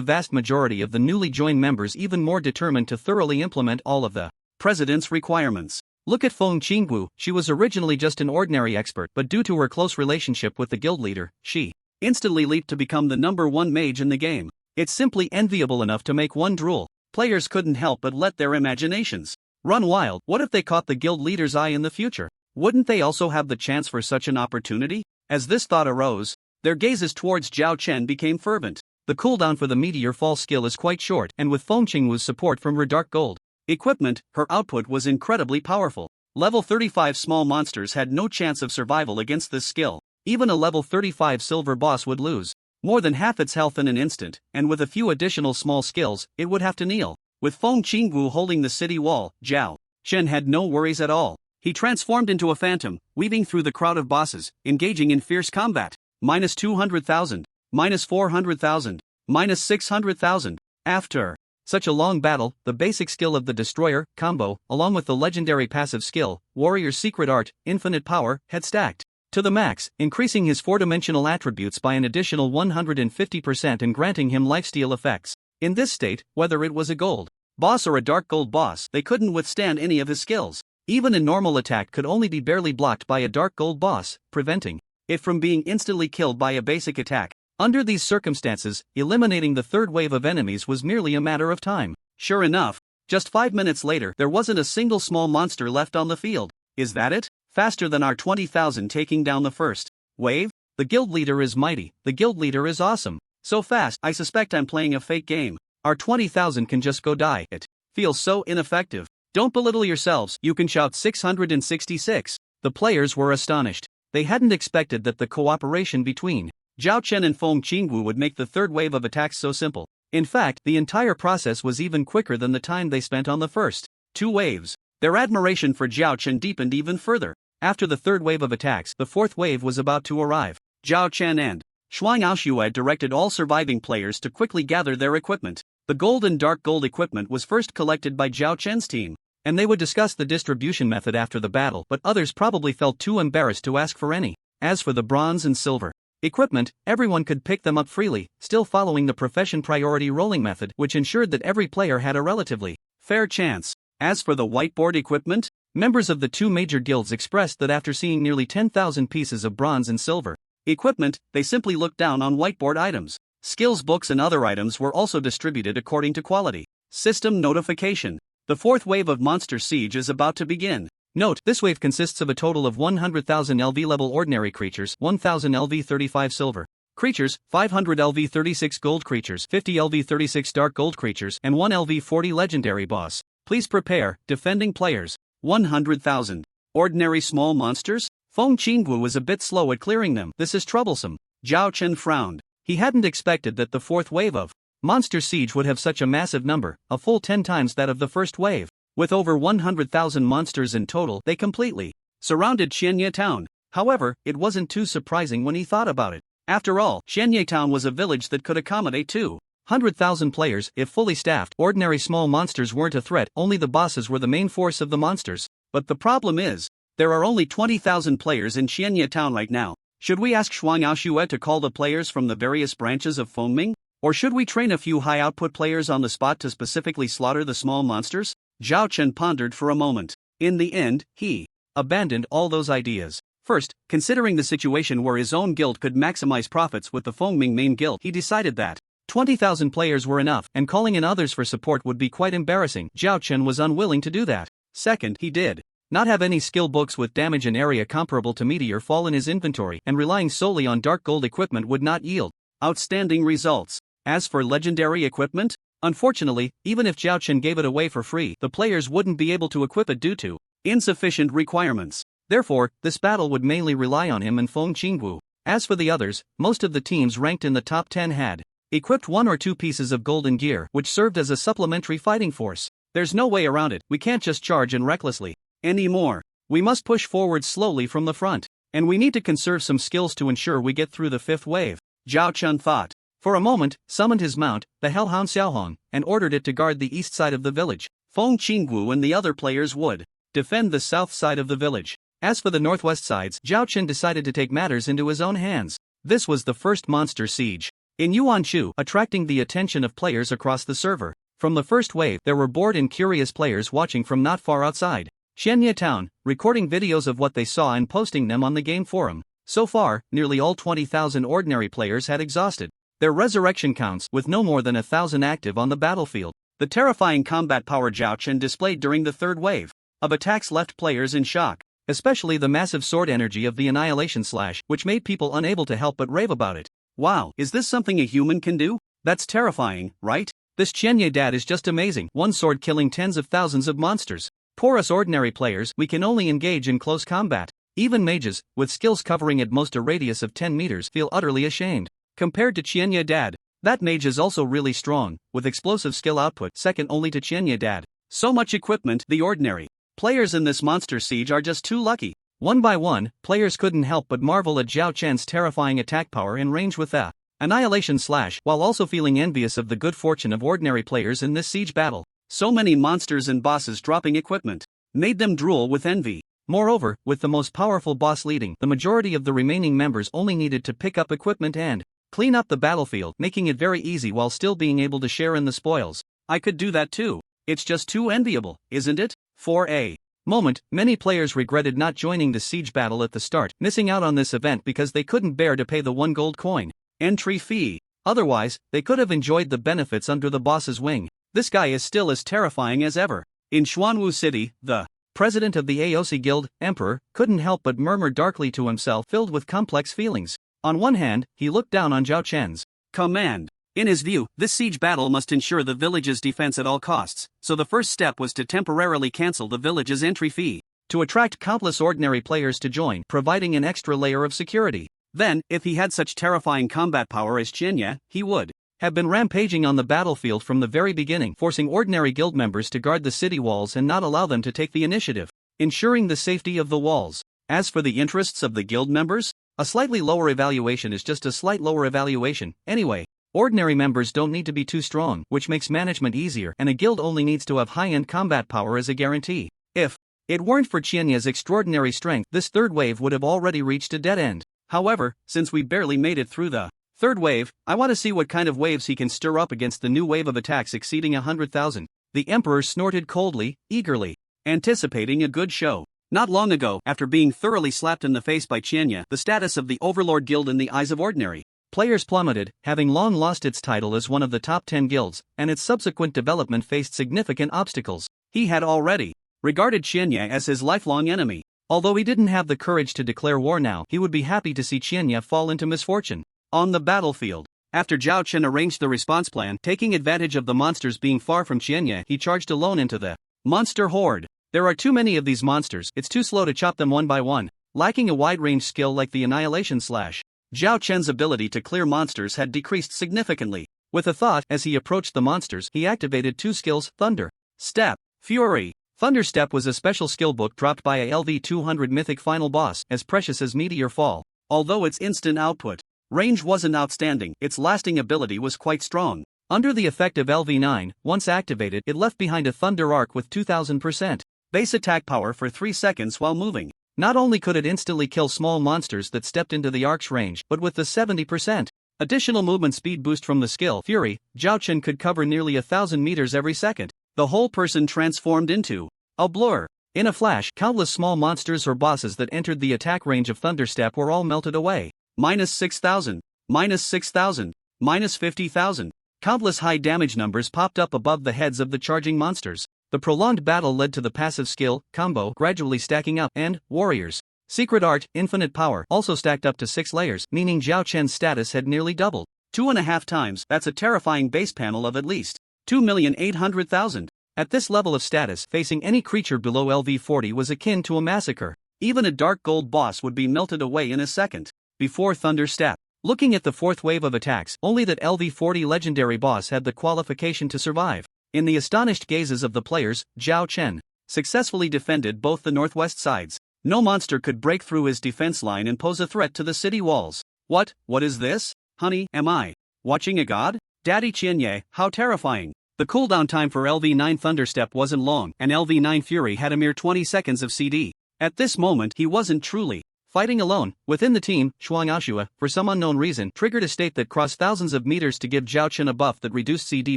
Speaker 2: vast majority of the newly joined members even more determined to thoroughly implement all of the president's requirements. Look at Feng Qingwu. She was originally just an ordinary expert, but due to her close relationship with the guild leader, she instantly leaped to become the #1 mage in the game. It's simply enviable enough to make one drool. Players couldn't help but let their imaginations run wild. What if they caught the guild leader's eye in the future? Wouldn't they also have the chance for such an opportunity? As this thought arose, their gazes towards Zhao Chen became fervent. The cooldown for the Meteor Fall skill is quite short, and with Feng Qingwu's support from her dark gold equipment, her output was incredibly powerful. Level 35 small monsters had no chance of survival against this skill. Even a level 35 silver boss would lose more than half its health in an instant, and with a few additional small skills, it would have to kneel. With Feng Qingwu holding the city wall, Zhao Chen had no worries at all. He transformed into a phantom, weaving through the crowd of bosses, engaging in fierce combat. -200,000, -400,000, -600,000. After such a long battle, the basic skill of the Destroyer combo, along with the legendary passive skill, Warrior's Secret Art, Infinite Power, had stacked to the max, increasing his 4-dimensional attributes by an additional 150% and granting him lifesteal effects. In this state, whether it was a gold boss or a dark gold boss, they couldn't withstand any of his skills. Even a normal attack could only be barely blocked by a dark gold boss, preventing it from being instantly killed by a basic attack. Under these circumstances, eliminating the third wave of enemies was merely a matter of time. Sure enough, just 5 minutes later, there wasn't a single small monster left on the field. Is that it? Faster than our 20,000 taking down the first wave? The guild leader is mighty. The guild leader is awesome. So fast, I suspect I'm playing a fake game. Our 20,000 can just go die. It feels so ineffective. Don't belittle yourselves, you can shout 666. The players were astonished. They hadn't expected that the cooperation between Zhao Chen and Feng Qingwu would make the third wave of attacks so simple. In fact, the entire process was even quicker than the time they spent on the first 2 waves. Their admiration for Zhao Chen deepened even further. After the third wave of attacks, the fourth wave was about to arrive. Zhao Chen and Shuang Aoxue directed all surviving players to quickly gather their equipment. The gold and dark gold equipment was first collected by Zhao Chen's team, and they would discuss the distribution method after the battle, but others probably felt too embarrassed to ask for any. As for the bronze and silver equipment, everyone could pick them up freely, still following the profession priority rolling method, which ensured that every player had a relatively fair chance. As for the whiteboard equipment, members of the 2 major guilds expressed that after seeing nearly 10,000 pieces of bronze and silver equipment, they simply looked down on whiteboard items. Skills books and other items were also distributed according to quality. System notification. The fourth wave of Monster Siege is about to begin. Note, this wave consists of a total of 100,000 LV level ordinary creatures, 1,000 LV 35 silver creatures, 500 LV 36 gold creatures, 50 LV 36 dark gold creatures, and 1 LV 40 legendary boss. Please prepare, defending players. 100,000. Ordinary small monsters? Feng Qinggu was a bit slow at clearing them. This is troublesome. Zhao Chen frowned. He hadn't expected that the fourth wave of Monster Siege would have such a massive number, a full 10 times that of the first wave. With over 100,000 monsters in total, they completely surrounded Xianye Town. However, it wasn't too surprising when he thought about it. After all, Xianye Town was a village that could accommodate 200,000 players if fully staffed. Ordinary small monsters weren't a threat, only the bosses were the main force of the monsters. But the problem is, there are only 20,000 players in Xianye Town right now. Should we ask Shuangao to call the players from the various branches of Fengming? Or should we train a few high-output players on the spot to specifically slaughter the small monsters? Zhao Chen pondered for a moment. In the end, he abandoned all those ideas. First, considering the situation where his own guild could maximize profits with the Fengming main guild, he decided that 20,000 players were enough, and calling in others for support would be quite embarrassing. Zhao Chen was unwilling to do that. Second, he did not have any skill books with damage and area comparable to Meteor Fall in his inventory, and relying solely on dark gold equipment would not yield outstanding results. As for legendary equipment, unfortunately, even if Zhao Chen gave it away for free, the players wouldn't be able to equip it due to insufficient requirements. Therefore, this battle would mainly rely on him and Feng Qinggu. As for the others, most of the teams ranked in the top 10 had equipped 1 or 2 pieces of golden gear, which served as a supplementary fighting force. There's no way around it. We can't just charge in recklessly anymore. We must push forward slowly from the front, and we need to conserve some skills to ensure we get through the fifth wave. Zhao Chen thought. For a moment, summoned his mount, the Hellhound Xiaohong, and ordered it to guard the east side of the village. Feng Qinggu and the other players would defend the south side of the village. As for the northwest sides, Zhao Chen decided to take matters into his own hands. This was the first Monster Siege in Yuanshu, attracting the attention of players across the server. From the first wave, there were bored and curious players watching from not far outside Xianye Town, recording videos of what they saw and posting them on the game forum. So far, nearly all 20,000 ordinary players had exhausted their resurrection counts, with no more than 1,000 active on the battlefield. The terrifying combat power Zhao Chen displayed during the third wave of attacks left players in shock, especially the massive sword energy of the Annihilation Slash, which made people unable to help but rave about it. Wow, is this something a human can do? That's terrifying, right? This Xianye Dad is just amazing. One sword killing tens of thousands of monsters. Poor us ordinary players, we can only engage in close combat. Even mages, with skills covering at most a radius of 10 meters, feel utterly ashamed. Compared to Xianye Dad, that mage is also really strong, with explosive skill output second only to Xianye Dad. So much equipment, the ordinary players in this Monster Siege are just too lucky. One by one, players couldn't help but marvel at Zhao Chen's terrifying attack power in range with the Annihilation Slash, while also feeling envious of the good fortune of ordinary players in this siege battle. So many monsters and bosses dropping equipment made them drool with envy. Moreover, with the most powerful boss leading, the majority of the remaining members only needed to pick up equipment and clean up the battlefield, making it very easy while still being able to share in the spoils. I could do that too. It's just too enviable, isn't it? For a moment, many players regretted not joining the siege battle at the start, missing out on this event because they couldn't bear to pay the 1 gold coin entry fee. Otherwise, they could have enjoyed the benefits under the boss's wing. This guy is still as terrifying as ever. In Xuanwu City, the president of the AOC Guild, Emperor, couldn't help but murmur darkly to himself, filled with complex feelings. On one hand, he looked down on Zhao Chen's command. In his view, this siege battle must ensure the village's defense at all costs, so the first step was to temporarily cancel the village's entry fee, to attract countless ordinary players to join, providing an extra layer of security. Then, if he had such terrifying combat power as Xianye, he would have been rampaging on the battlefield from the very beginning, forcing ordinary guild members to guard the city walls and not allow them to take the initiative, ensuring the safety of the walls. As for the interests of the guild members, a slightly lower evaluation is just a slight lower evaluation, anyway. Ordinary members don't need to be too strong, which makes management easier, and a guild only needs to have high-end combat power as a guarantee. If it weren't for Xianye's extraordinary strength, this third wave would have already reached a dead end. However, since we barely made it through the third wave, I want to see what kind of waves he can stir up against the new wave of attacks exceeding 100,000. The Emperor snorted coldly, eagerly anticipating a good show. Not long ago, after being thoroughly slapped in the face by Xianye, the status of the Overlord Guild in the eyes of ordinary Players plummeted, having long lost its title as one of the top 10 guilds, and its subsequent development faced significant obstacles. He had already regarded Qianye as his lifelong enemy. Although he didn't have the courage to declare war now, he would be happy to see Qianye fall into misfortune. On the battlefield, after Zhao Chen arranged the response plan, taking advantage of the monsters being far from Qianye, he charged alone into the monster horde. There are too many of these monsters, it's too slow to chop them one by one, lacking a wide-range skill like the Annihilation Slash. Zhao Chen's ability to clear monsters had decreased significantly. With a thought, as he approached the monsters, he activated two skills, Thunder Step, Fury. Thunder Step was a special skill book dropped by a LV200 mythic final boss, as precious as Meteor Fall. Although its instant output range wasn't outstanding, its lasting ability was quite strong. Under the effect of LV9, once activated, it left behind a thunder arc with 2000% base attack power for 3 seconds while moving. Not only could it instantly kill small monsters that stepped into the arc's range, but with the 70% additional movement speed boost from the skill Fury, Zhao Chen could cover nearly 1,000 meters every second. The whole person transformed into a blur. In a flash, countless small monsters or bosses that entered the attack range of Thunderstep were all melted away. -6,000, -6,000, -50,000. Countless high damage numbers popped up above the heads of the charging monsters. The prolonged battle led to the passive skill, Combo, gradually stacking up, and Warriors. Secret Art, Infinite Power, also stacked up to 6 layers, meaning Zhao Chen's status had nearly doubled. 2.5 times, that's a terrifying base panel of at least 2,800,000. At this level of status, facing any creature below LV40 was akin to a massacre. Even a dark gold boss would be melted away in a second. Before Thunder Step. Looking at the fourth wave of attacks, only that LV40 legendary boss had the qualification to survive. In the astonished gazes of the players, Zhao Chen successfully defended both the northwest sides. No monster could break through his defense line and pose a threat to the city walls. What is this? Honey, am I watching a god? Daddy Qianye, how terrifying. The cooldown time for LV9 Thunderstep wasn't long, and LV9 Fury had a mere 20 seconds of CD. At this moment, he wasn't truly fighting alone. Within the team, Shuangashua, for some unknown reason, triggered a state that crossed thousands of meters to give Zhao Chen a buff that reduced CD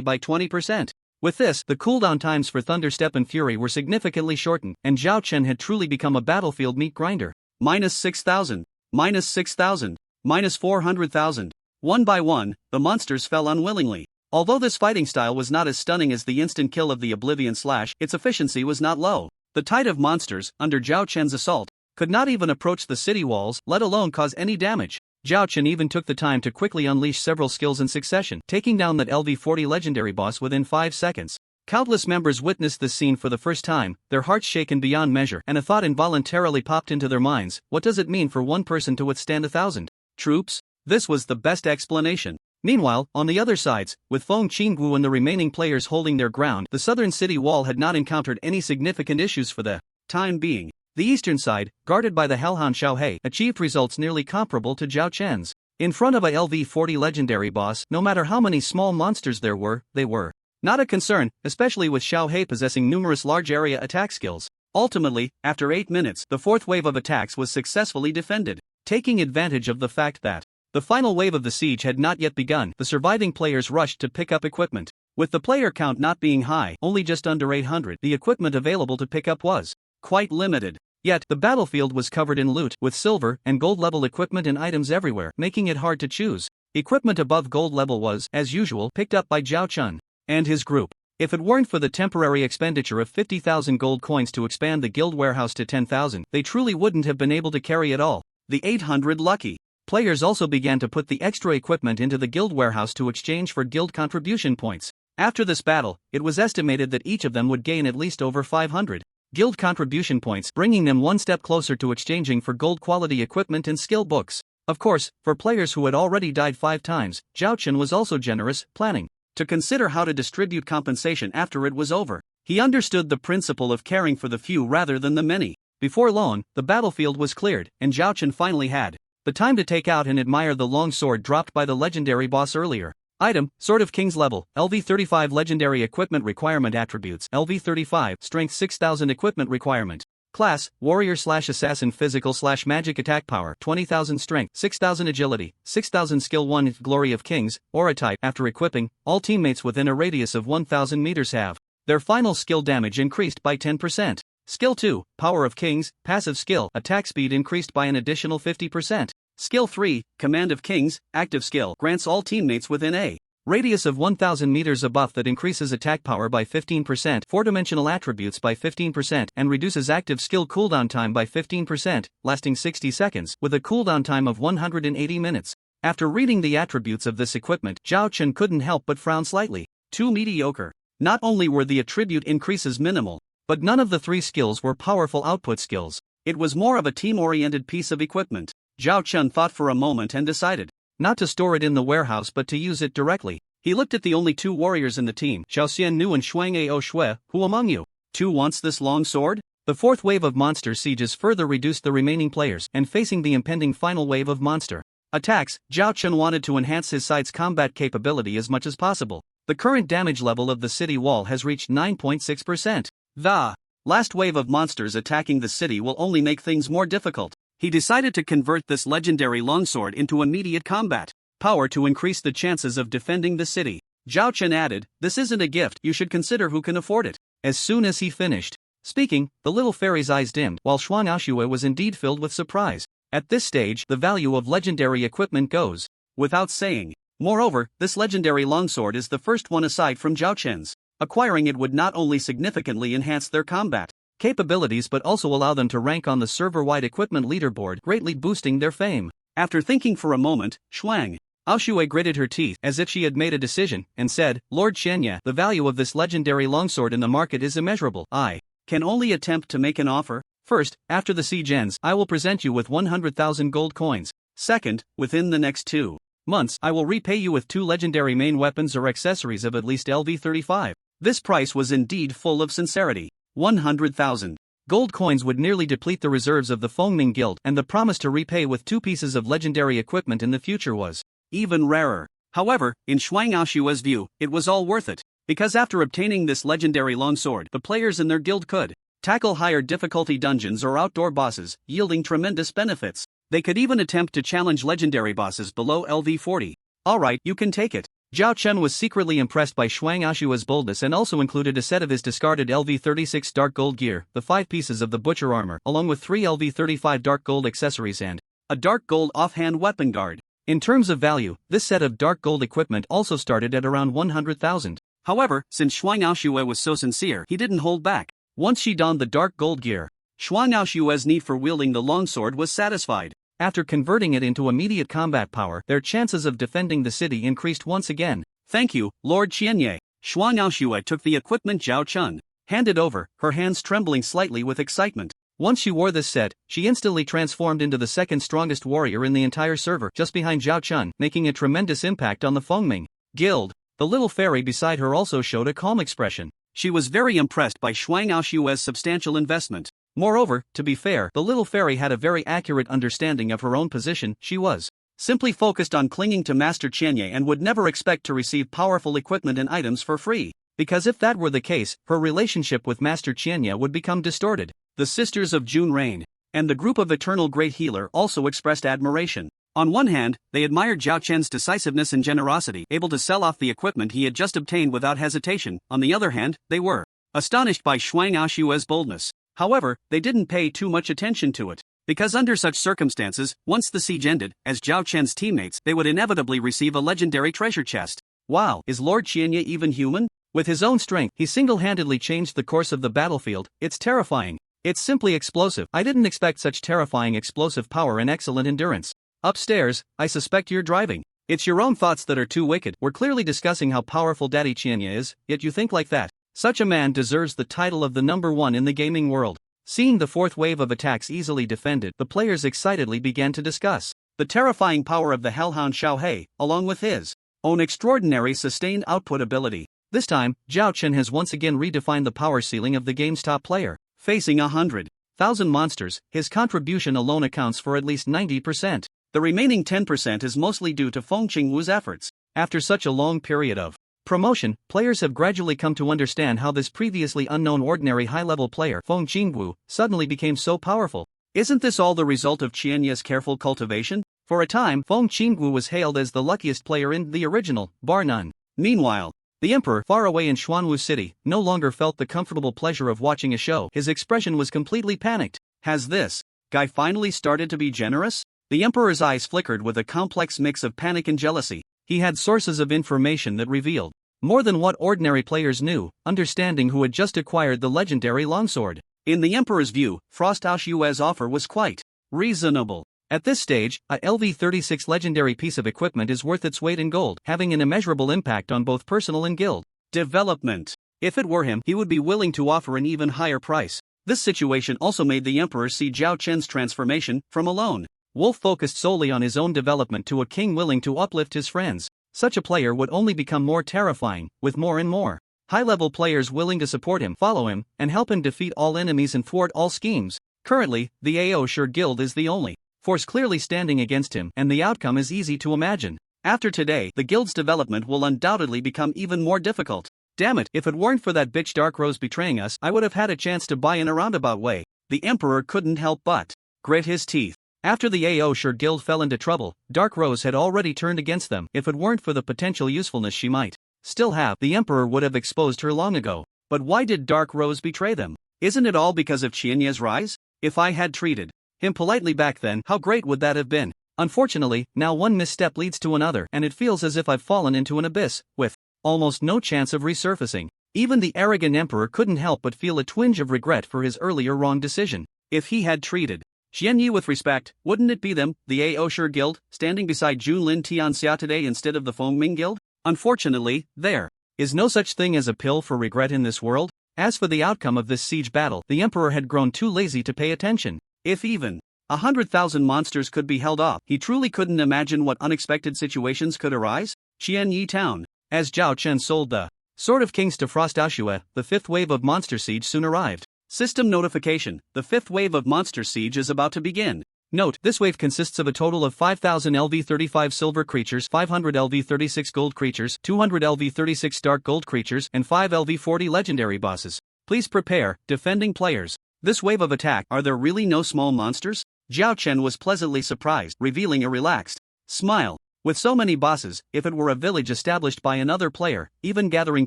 Speaker 2: by 20%. With this, the cooldown times for Thunderstep and Fury were significantly shortened, and Zhao Chen had truly become a battlefield meat grinder. -6,000, -6,000, -400,000. One by one, the monsters fell unwillingly. Although this fighting style was not as stunning as the instant kill of the Oblivion Slash, its efficiency was not low. The tide of monsters, under Zhao Chen's assault, could not even approach the city walls, let alone cause any damage. Zhao Chen even took the time to quickly unleash several skills in succession, taking down that LV40 legendary boss within 5 seconds. Countless members witnessed this scene for the first time, their hearts shaken beyond measure, and a thought involuntarily popped into their minds: what does it mean for one person to withstand 1,000 troops? This was the best explanation. Meanwhile, on the other sides, with Feng Qinggu and the remaining players holding their ground, the southern city wall had not encountered any significant issues for the time being. The eastern side, guarded by the Hellhound Xiaohei, achieved results nearly comparable to Zhao Chen's. In front of a LV40 legendary boss, no matter how many small monsters there were, they were not a concern, especially with Xiaohei possessing numerous large area attack skills. Ultimately, after 8 minutes, the fourth wave of attacks was successfully defended. Taking advantage of the fact that the final wave of the siege had not yet begun, the surviving players rushed to pick up equipment. With the player count not being high, only just under 800, the equipment available to pick up was quite limited. Yet, the battlefield was covered in loot, with silver and gold level equipment and items everywhere, making it hard to choose. Equipment above gold level was, as usual, picked up by Zhao Chen and his group. If it weren't for the temporary expenditure of 50,000 gold coins to expand the guild warehouse to 10,000, they truly wouldn't have been able to carry it all. The 800 lucky players also began to put the extra equipment into the guild warehouse to exchange for guild contribution points. After this battle, it was estimated that each of them would gain at least over 500 guild contribution points, bringing them one step closer to exchanging for gold quality equipment and skill books. Of course, for players who had already died 5 times, Zhao Chen was also generous, planning to consider how to distribute compensation after it was over. He understood the principle of caring for the few rather than the many. Before long, the battlefield was cleared, and Zhao Chen finally had the time to take out and admire the long sword dropped by the legendary boss earlier. Item, Sword of King's Level, LV35 Legendary Equipment Requirement Attributes, LV35, Strength 6000 Equipment Requirement. Class, Warrior/Assassin Physical/Magic Attack Power, 20,000 Strength, 6,000 Agility, 6,000 Skill 1 Glory of Kings, Aura Type. After equipping, all teammates within a radius of 1,000 meters have their final skill damage increased by 10%. Skill 2, Power of Kings, Passive Skill, Attack Speed increased by an additional 50%. Skill 3, Command of Kings, active skill, grants all teammates within a radius of 1000 meters a buff that increases attack power by 15%, 4-dimensional attributes by 15%, and reduces active skill cooldown time by 15%, lasting 60 seconds, with a cooldown time of 180 minutes. After reading the attributes of this equipment, Zhao Chen couldn't help but frown slightly. Too mediocre. Not only were the attribute increases minimal, but none of the 3 skills were powerful output skills. It was more of a team-oriented piece of equipment. Zhao Chen thought for a moment and decided not to store it in the warehouse but to use it directly. He looked at the only 2 warriors in the team, Xiao Xiannu and Shuang Ao Shui. Who among you 2 wants this long sword? The 4th wave of monster sieges further reduced the remaining players, and facing the impending final wave of monster attacks, Zhao Chen wanted to enhance his side's combat capability as much as possible. The current damage level of the city wall has reached 9.6%. The last wave of monsters attacking the city will only make things more difficult. He decided to convert this legendary longsword into immediate combat power to increase the chances of defending the city. Zhao Chen added, "This isn't a gift, you should consider who can afford it." As soon as he finished speaking, the little fairy's eyes dimmed, while Xuan Aoxue was indeed filled with surprise. At this stage, the value of legendary equipment goes without saying. Moreover, this legendary longsword is the first one aside from Zhao Chen's. Acquiring it would not only significantly enhance their combat capabilities but also allow them to rank on the server-wide equipment leaderboard, greatly boosting their fame. After thinking for a moment, Shuang Aoxue gritted her teeth as if she had made a decision, and said, "Lord Qianye, the value of this legendary longsword in the market is immeasurable. I can only attempt to make an offer. First, after the siege ends, I will present you with 100,000 gold coins. Second, within the next 2 months, I will repay you with 2 legendary main weapons or accessories of at least LV35. This price was indeed full of sincerity. 100,000 gold coins would nearly deplete the reserves of the Fengming Guild, and the promise to repay with 2 pieces of legendary equipment in the future was even rarer. However, in Shuang Aoshue's view, it was all worth it, because after obtaining this legendary longsword, the players in their guild could tackle higher difficulty dungeons or outdoor bosses, yielding tremendous benefits. They could even attempt to challenge legendary bosses below LV40. Alright, you can take it. Zhao Chen was secretly impressed by Shuang Aoshue's boldness and also included a set of his discarded LV36 dark gold gear, the 5 pieces of the butcher armor, along with 3 LV35 dark gold accessories and a dark gold offhand weapon guard. In terms of value, this set of dark gold equipment also started at around 100,000. However, since Shuang Aoshue was so sincere, he didn't hold back. Once she donned the dark gold gear, Shuang Aoshue's need for wielding the longsword was satisfied. After converting it into immediate combat power, their chances of defending the city increased once again. "Thank you, Lord Qianye." Shuang Aoshue took the equipment Zhao Chen handed over, her hands trembling slightly with excitement. Once she wore this set, she instantly transformed into the second strongest warrior in the entire server, just behind Zhao Chen, making a tremendous impact on the Fengming Guild. The little fairy beside her also showed a calm expression. She was very impressed by Shuang Aoshue's substantial investment. Moreover, to be fair, the little fairy had a very accurate understanding of her own position. She was simply focused on clinging to Master Qianye and would never expect to receive powerful equipment and items for free. Because if that were the case, her relationship with Master Qianye would become distorted. The Sisters of June Rain and the group of Eternal Great Healer also expressed admiration. On one hand, they admired Zhao Chen's decisiveness and generosity, able to sell off the equipment he had just obtained without hesitation. On the other hand, they were astonished by Shuang Aoshue's boldness. However, they didn't pay too much attention to it, because under such circumstances, once the siege ended, as Zhao Chen's teammates, they would inevitably receive a legendary treasure chest. Wow, is Lord Qianye even human? With his own strength, he single-handedly changed the course of the battlefield. It's terrifying. It's simply explosive. I didn't expect such terrifying explosive power and excellent endurance. Upstairs, I suspect you're driving. It's your own thoughts that are too wicked. We're clearly discussing how powerful Daddy Qianye is, yet you think like that. Such a man deserves the title of the #1 in the gaming world. Seeing the 4th wave of attacks easily defended, the players excitedly began to discuss the terrifying power of the Hellhound Xiaohei, along with his own extraordinary sustained output ability. This time, Zhao Chen has once again redefined the power ceiling of the game's top player. Facing 100,000 monsters, his contribution alone accounts for at least 90%. The remaining 10% is mostly due to Feng Qingwu's efforts. After such a long period of promotion, players have gradually come to understand how this previously unknown ordinary high-level player, Feng Qingwu, suddenly became so powerful. Isn't this all the result of Qianye's careful cultivation? For a time, Feng Qingwu was hailed as the luckiest player in the original, bar none. Meanwhile, the emperor, far away in Xuanwu City, no longer felt the comfortable pleasure of watching a show. His expression was completely panicked. Has this guy finally started to be generous? The Emperor's eyes flickered with a complex mix of panic and jealousy. He had sources of information that revealed more than what ordinary players knew, understanding who had just acquired the legendary longsword. In the Emperor's view, Frost Ashua's offer was quite reasonable. At this stage, a LV-36 legendary piece of equipment is worth its weight in gold, having an immeasurable impact on both personal and guild development. If it were him, he would be willing to offer an even higher price. This situation also made the Emperor see Zhao Chen's transformation from a lone wolf focused solely on his own development to a king willing to uplift his friends. Such a player would only become more terrifying, with more and more high-level players willing to support him, follow him, and help him defeat all enemies and thwart all schemes. Currently, the Aoshur Guild is the only force clearly standing against him, and the outcome is easy to imagine. After today, the guild's development will undoubtedly become even more difficult. Damn it, if it weren't for that bitch Dark Rose betraying us, I would have had a chance to buy in a roundabout way. The Emperor couldn't help but grit his teeth. After the Aoshur Guild fell into trouble, Dark Rose had already turned against them. If it weren't for the potential usefulness she might still have, the Emperor would have exposed her long ago. But why did Dark Rose betray them? Isn't it all because of Qianye's rise? If I had treated him politely back then, how great would that have been? Unfortunately, now one misstep leads to another, and it feels as if I've fallen into an abyss, with almost no chance of resurfacing. Even the arrogant Emperor couldn't help but feel a twinge of regret for his earlier wrong decision. If he had treated Xianyi with respect, wouldn't it be them, the Aoshur Guild, standing beside Junlin Tianxia today instead of the Fengming Guild? Unfortunately, there is no such thing as a pill for regret in this world. As for the outcome of this siege battle, the Emperor had grown too lazy to pay attention. If even 100,000 monsters could be held off, he truly couldn't imagine what unexpected situations could arise. Qianyi Town. As Zhao Chen sold the Sword of Kings to Frost Ashua, the fifth wave of Monster Siege soon arrived. System notification: the fifth wave of Monster Siege is about to begin. Note, this wave consists of a total of 5,000 LV-35 silver creatures, 500 LV-36 gold creatures, 200 LV-36 dark gold creatures, and 5 LV-40 legendary bosses. Please prepare, defending players. This wave of attack, are there really no small monsters? Zhao Chen was pleasantly surprised, revealing a relaxed smile. With so many bosses, if it were a village established by another player, even gathering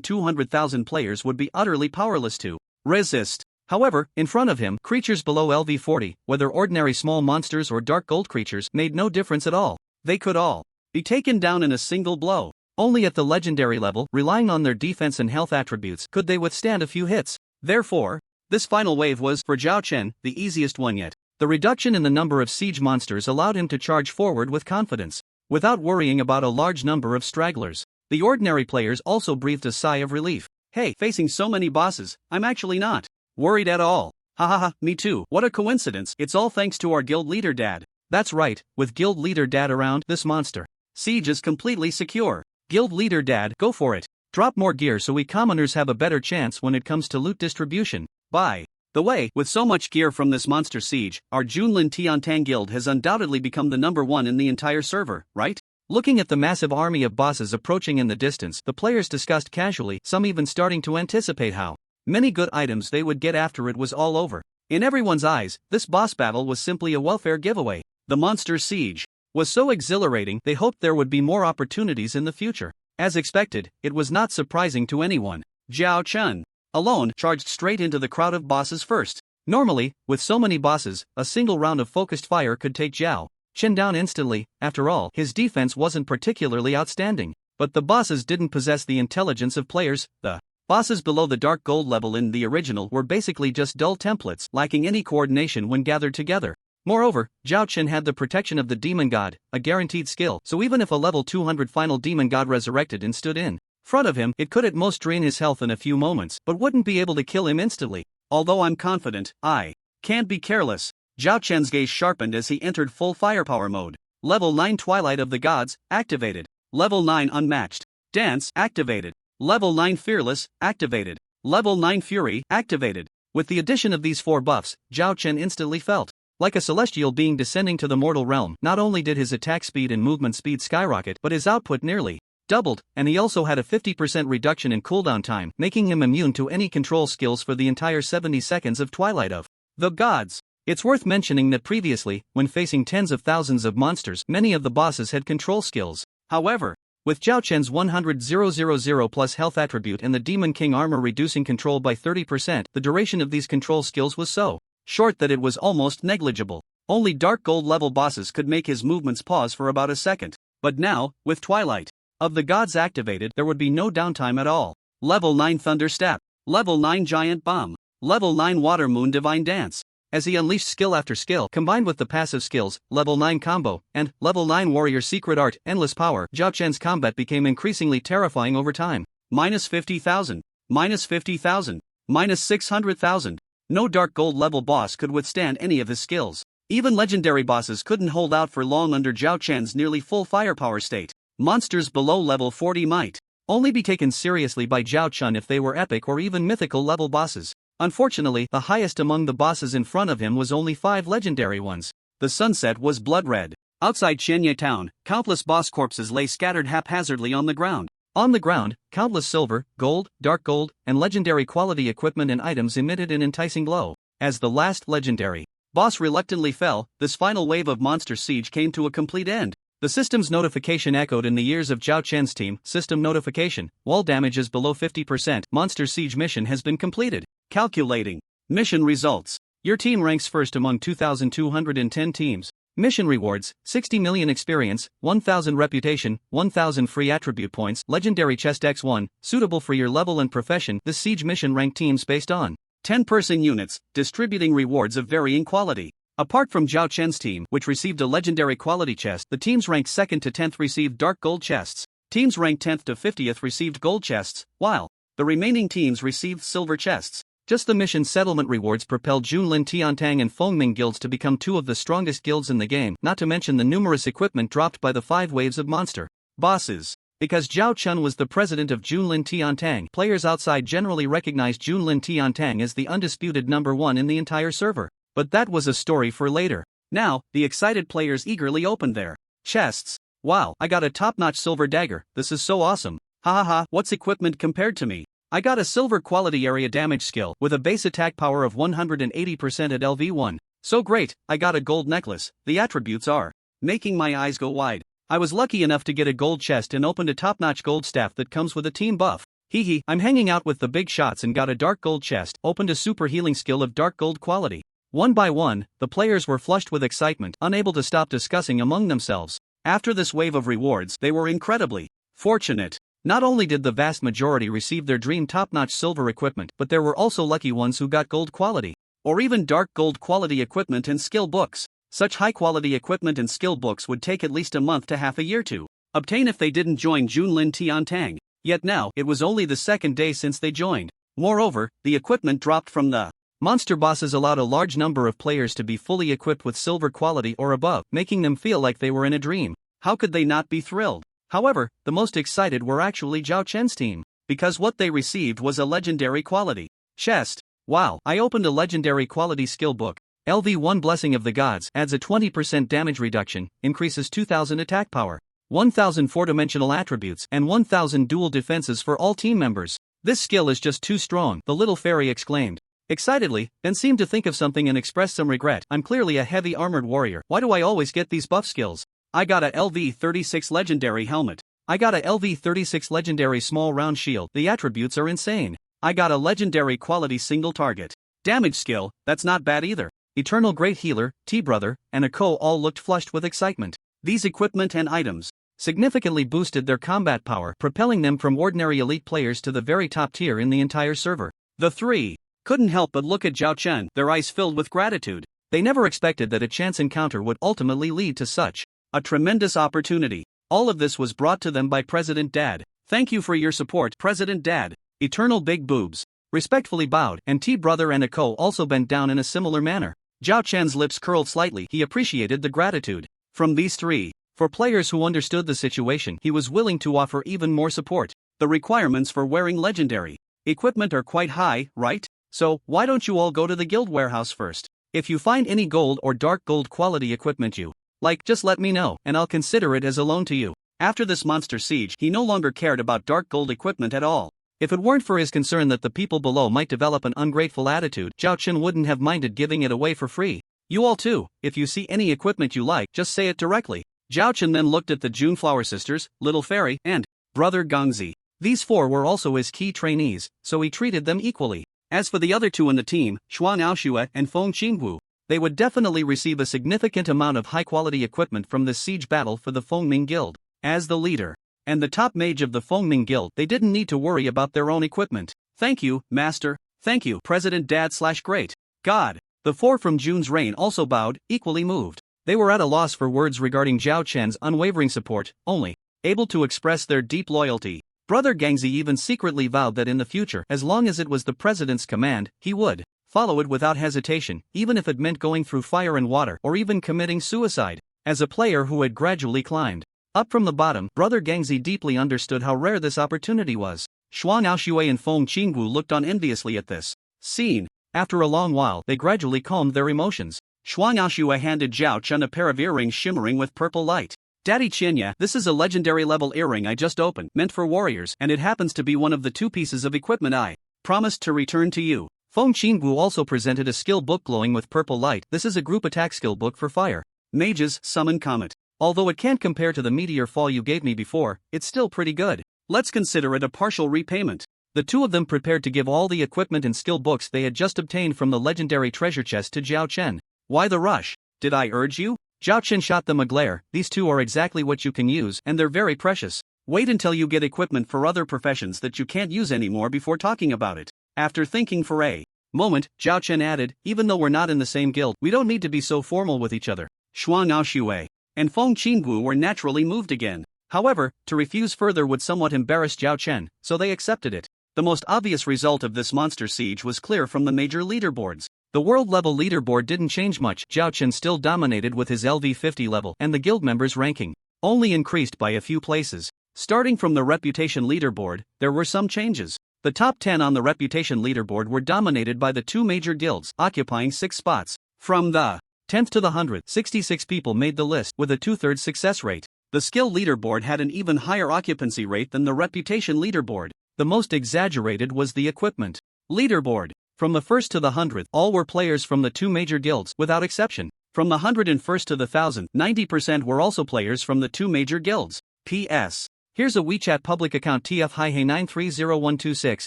Speaker 2: 200,000 players would be utterly powerless to resist. However, in front of him, creatures below LV-40, whether ordinary small monsters or dark gold creatures, made no difference at all. They could all be taken down in a single blow. Only at the legendary level, relying on their defense and health attributes, could they withstand a few hits. Therefore, this final wave was, for Zhao Chen, the easiest one yet. The reduction in the number of siege monsters allowed him to charge forward with confidence, without worrying about a large number of stragglers. The ordinary players also breathed a sigh of relief. Hey, facing so many bosses, I'm actually not worried at all. Hahaha, me too. What a coincidence. It's all thanks to our guild leader dad. That's right, with guild leader dad around, this monster siege is completely secure. Guild leader dad, go for it. Drop more gear so we commoners have a better chance when it comes to loot distribution. By the way, with so much gear from this monster siege, our Junlin Tiantang guild has undoubtedly become the #1 in the entire server, right? Looking at the massive army of bosses approaching in the distance, the players discussed casually, some even starting to anticipate how many good items they would get after it was all over. In everyone's eyes, this boss battle was simply a welfare giveaway. The monster siege was so exhilarating, they hoped there would be more opportunities in the future. As expected, it was not surprising to anyone. Zhao Chen alone charged straight into the crowd of bosses first. Normally, with so many bosses, a single round of focused fire could take Zhao Chen down instantly. After all, his defense wasn't particularly outstanding. But the bosses didn't possess the intelligence of players. The bosses below the dark gold level in the original were basically just dull templates, lacking any coordination when gathered together. Moreover, Zhao Chen had the protection of the demon god, a guaranteed skill, so even if a level 200 final demon god resurrected and stood in front of him, it could at most drain his health in a few moments, but wouldn't be able to kill him instantly. Although I'm confident, I can't be careless. Zhao Chen's gaze sharpened as he entered full firepower mode. Level 9 Twilight of the Gods, activated. Level 9 Unmatched Dance, activated. Level 9 Fearless, activated. Level 9 Fury, activated. With the addition of these 4 buffs, Zhao Chen instantly felt like a celestial being descending to the mortal realm. Not only did his attack speed and movement speed skyrocket, but his output nearly doubled, and he also had a 50% reduction in cooldown time, making him immune to any control skills for the entire 70 seconds of Twilight of the Gods. It's worth mentioning that previously, when facing tens of thousands of monsters, many of the bosses had control skills. However, with Zhao Chen's 100,000 plus health attribute and the Demon King armor reducing control by 30%, the duration of these control skills was so short that it was almost negligible. Only dark gold level bosses could make his movements pause for about a second. But now, with Twilight of the Gods activated, there would be no downtime at all. Level 9 Thunder Step, Level 9 Giant Bomb, Level 9 Water Moon Divine Dance. As he unleashed skill after skill, combined with the passive skills, Level 9 Combo, and Level 9 Warrior Secret Art, Endless Power, Zhao Chen's combat became increasingly terrifying over time. Minus 50,000, minus 50,000, minus 600,000. No dark gold level boss could withstand any of his skills. Even legendary bosses couldn't hold out for long under Zhao Chen's nearly full firepower state. Monsters below level 40 might only be taken seriously by Zhao Chen if they were epic or even mythical level bosses. Unfortunately, the highest among the bosses in front of him was only 5 legendary ones. The sunset was blood red. Outside Xianye town, countless boss corpses lay scattered haphazardly on the ground. On the ground, countless silver, gold, dark gold, and legendary quality equipment and items emitted an enticing glow. As the last legendary boss reluctantly fell, this final wave of monster siege came to a complete end. The system's notification echoed in the ears of Zhao Chen's team. System notification, wall damage is below 50%, monster siege mission has been completed. Calculating mission results. Your team ranks first among 2,210 teams. Mission rewards, 60 million experience, 1,000 reputation, 1,000 free attribute points, legendary chest X1, suitable for your level and profession. This siege mission ranked teams based on 10-person units, distributing rewards of varying quality. Apart from Zhao Chen's team, which received a legendary quality chest, the teams ranked 2nd to 10th received dark gold chests. Teams ranked 10th to 50th received gold chests, while the remaining teams received silver chests. Just the mission settlement rewards propelled Junlin Tiantang and Fengming guilds to become 2 of the strongest guilds in the game, not to mention the numerous equipment dropped by the 5 waves of monster bosses. Because Zhao Chen was the president of Junlin Tiantang, players outside generally recognized Junlin Tiantang as the undisputed number 1 in the entire server. But that was a story for later. Now, the excited players eagerly opened their chests. Wow, I got a top-notch silver dagger, this is so awesome. Hahaha, what's equipment compared to me? I got a silver quality area damage skill with a base attack power of 180% at LV1. So great, I got a gold necklace. The attributes are making my eyes go wide. I was lucky enough to get a gold chest and opened a top-notch gold staff that comes with a team buff. Hehe, I'm hanging out with the big shots and got a dark gold chest, opened a super healing skill of dark gold quality. One by one, the players were flushed with excitement, unable to stop discussing among themselves. After this wave of rewards, they were incredibly fortunate. Not only did the vast majority receive their dream top-notch silver equipment, but there were also lucky ones who got gold quality, or even dark gold quality equipment and skill books. Such high-quality equipment and skill books would take at least a month to half a year to obtain if they didn't join Junlin Tiantang. Yet now, it was only the 2nd day since they joined. Moreover, the equipment dropped from the monster bosses allowed a large number of players to be fully equipped with silver quality or above, making them feel like they were in a dream. How could they not be thrilled? However, the most excited were actually Zhao Chen's team, because what they received was a legendary quality chest. Wow, I opened a legendary quality skill book. LV1 Blessing of the Gods adds a 20% damage reduction, increases 2,000 attack power, 1,000 4-dimensional attributes, and 1,000 dual defenses for all team members. This skill is just too strong, the little fairy exclaimed excitedly, then seemed to think of something and expressed some regret. I'm clearly a heavy armored warrior. Why do I always get these buff skills? I got a LV36 legendary helmet. I got a LV36 legendary small round shield. The attributes are insane. I got a legendary quality single target damage skill. That's not bad either. Eternal Great Healer, T-Brother, and Ako all looked flushed with excitement. These equipment and items significantly boosted their combat power, propelling them from ordinary elite players to the very top tier in the entire server. The 3 couldn't help but look at Zhao Chen, their eyes filled with gratitude. They never expected that a chance encounter would ultimately lead to such a tremendous opportunity. All of this was brought to them by President Dad. Thank you for your support, President Dad. Eternal Big Boobs respectfully bowed, and T-Brother and Ako also bent down in a similar manner. Zhao Chen's lips curled slightly. He appreciated the gratitude from these 3. For players who understood the situation, he was willing to offer even more support. The requirements for wearing legendary equipment are quite high, right? So, why don't you all go to the guild warehouse first? If you find any gold or dark gold quality equipment you like, just let me know, and I'll consider it as a loan to you. After this monster siege, he no longer cared about dark gold equipment at all. If it weren't for his concern that the people below might develop an ungrateful attitude, Zhao Chen wouldn't have minded giving it away for free. You all too, if you see any equipment you like, just say it directly. Zhao Chen then looked at the Juneflower sisters, Little Fairy, and Brother Gongzi. These 4 were also his key trainees, so he treated them equally. As for the other 2 in the team, Xuan Aoxue and Feng Qingwu, they would definitely receive a significant amount of high-quality equipment from this siege battle for the Fengming Guild. As the leader and the top mage of the Fengming Guild, they didn't need to worry about their own equipment. Thank you, Master. Thank you, President Dad/Great God. The four from June's reign also bowed, equally moved. They were at a loss for words regarding Zhao Chen's unwavering support, only able to express their deep loyalty. Brother Gangzi even secretly vowed that in the future, as long as it was the president's command, he would follow it without hesitation, even if it meant going through fire and water or even committing suicide. As a player who had gradually climbed up from the bottom, Brother Gangzi deeply understood how rare this opportunity was. Xuan Aoshui and Feng Qinggu looked on enviously at this scene. After a long while, they gradually calmed their emotions. Xuan Aoshui handed Zhao Chen a pair of earrings shimmering with purple light. Daddy Qianya, this is a legendary level earring I just opened, meant for warriors, and it happens to be one of the 2 pieces of equipment I promised to return to you. Feng Qinggu also presented a skill book glowing with purple light. This is a group attack skill book for fire mages, Summon Comet. Although it can't compare to the meteor fall you gave me before, it's still pretty good. Let's consider it a partial repayment. The two of them prepared to give all the equipment and skill books they had just obtained from the legendary treasure chest to Zhao Chen. Why the rush? Did I urge you? Zhao Chen shot them a glare. These two are exactly what you can use, and they're very precious. Wait until you get equipment for other professions that you can't use anymore before talking about it. After thinking for a moment, Zhao Chen added, even though we're not in the same guild, we don't need to be so formal with each other. Xuan Aoshui and Feng Qinggu were naturally moved again. However, to refuse further would somewhat embarrass Zhao Chen, so they accepted it. The most obvious result of this monster siege was clear from the major leaderboards. The world-level leaderboard didn't change much. Zhao Chen still dominated with his LV50 level, and the guild members' ranking only increased by a few places. Starting from the reputation leaderboard, there were some changes. The top 10 on the reputation leaderboard were dominated by the 2 major guilds, occupying 6 spots. From the 10th to the 100th, 66 people made the list, with a 2/3 success rate. The skill leaderboard had an even higher occupancy rate than the reputation leaderboard. The most exaggerated was the equipment leaderboard. From the 1st to the 100th, all were players from the 2 major guilds, without exception. From the 101st to the 1000th, 90% were also players from the 2 major guilds. P.S. Here's a WeChat public account TF-9301126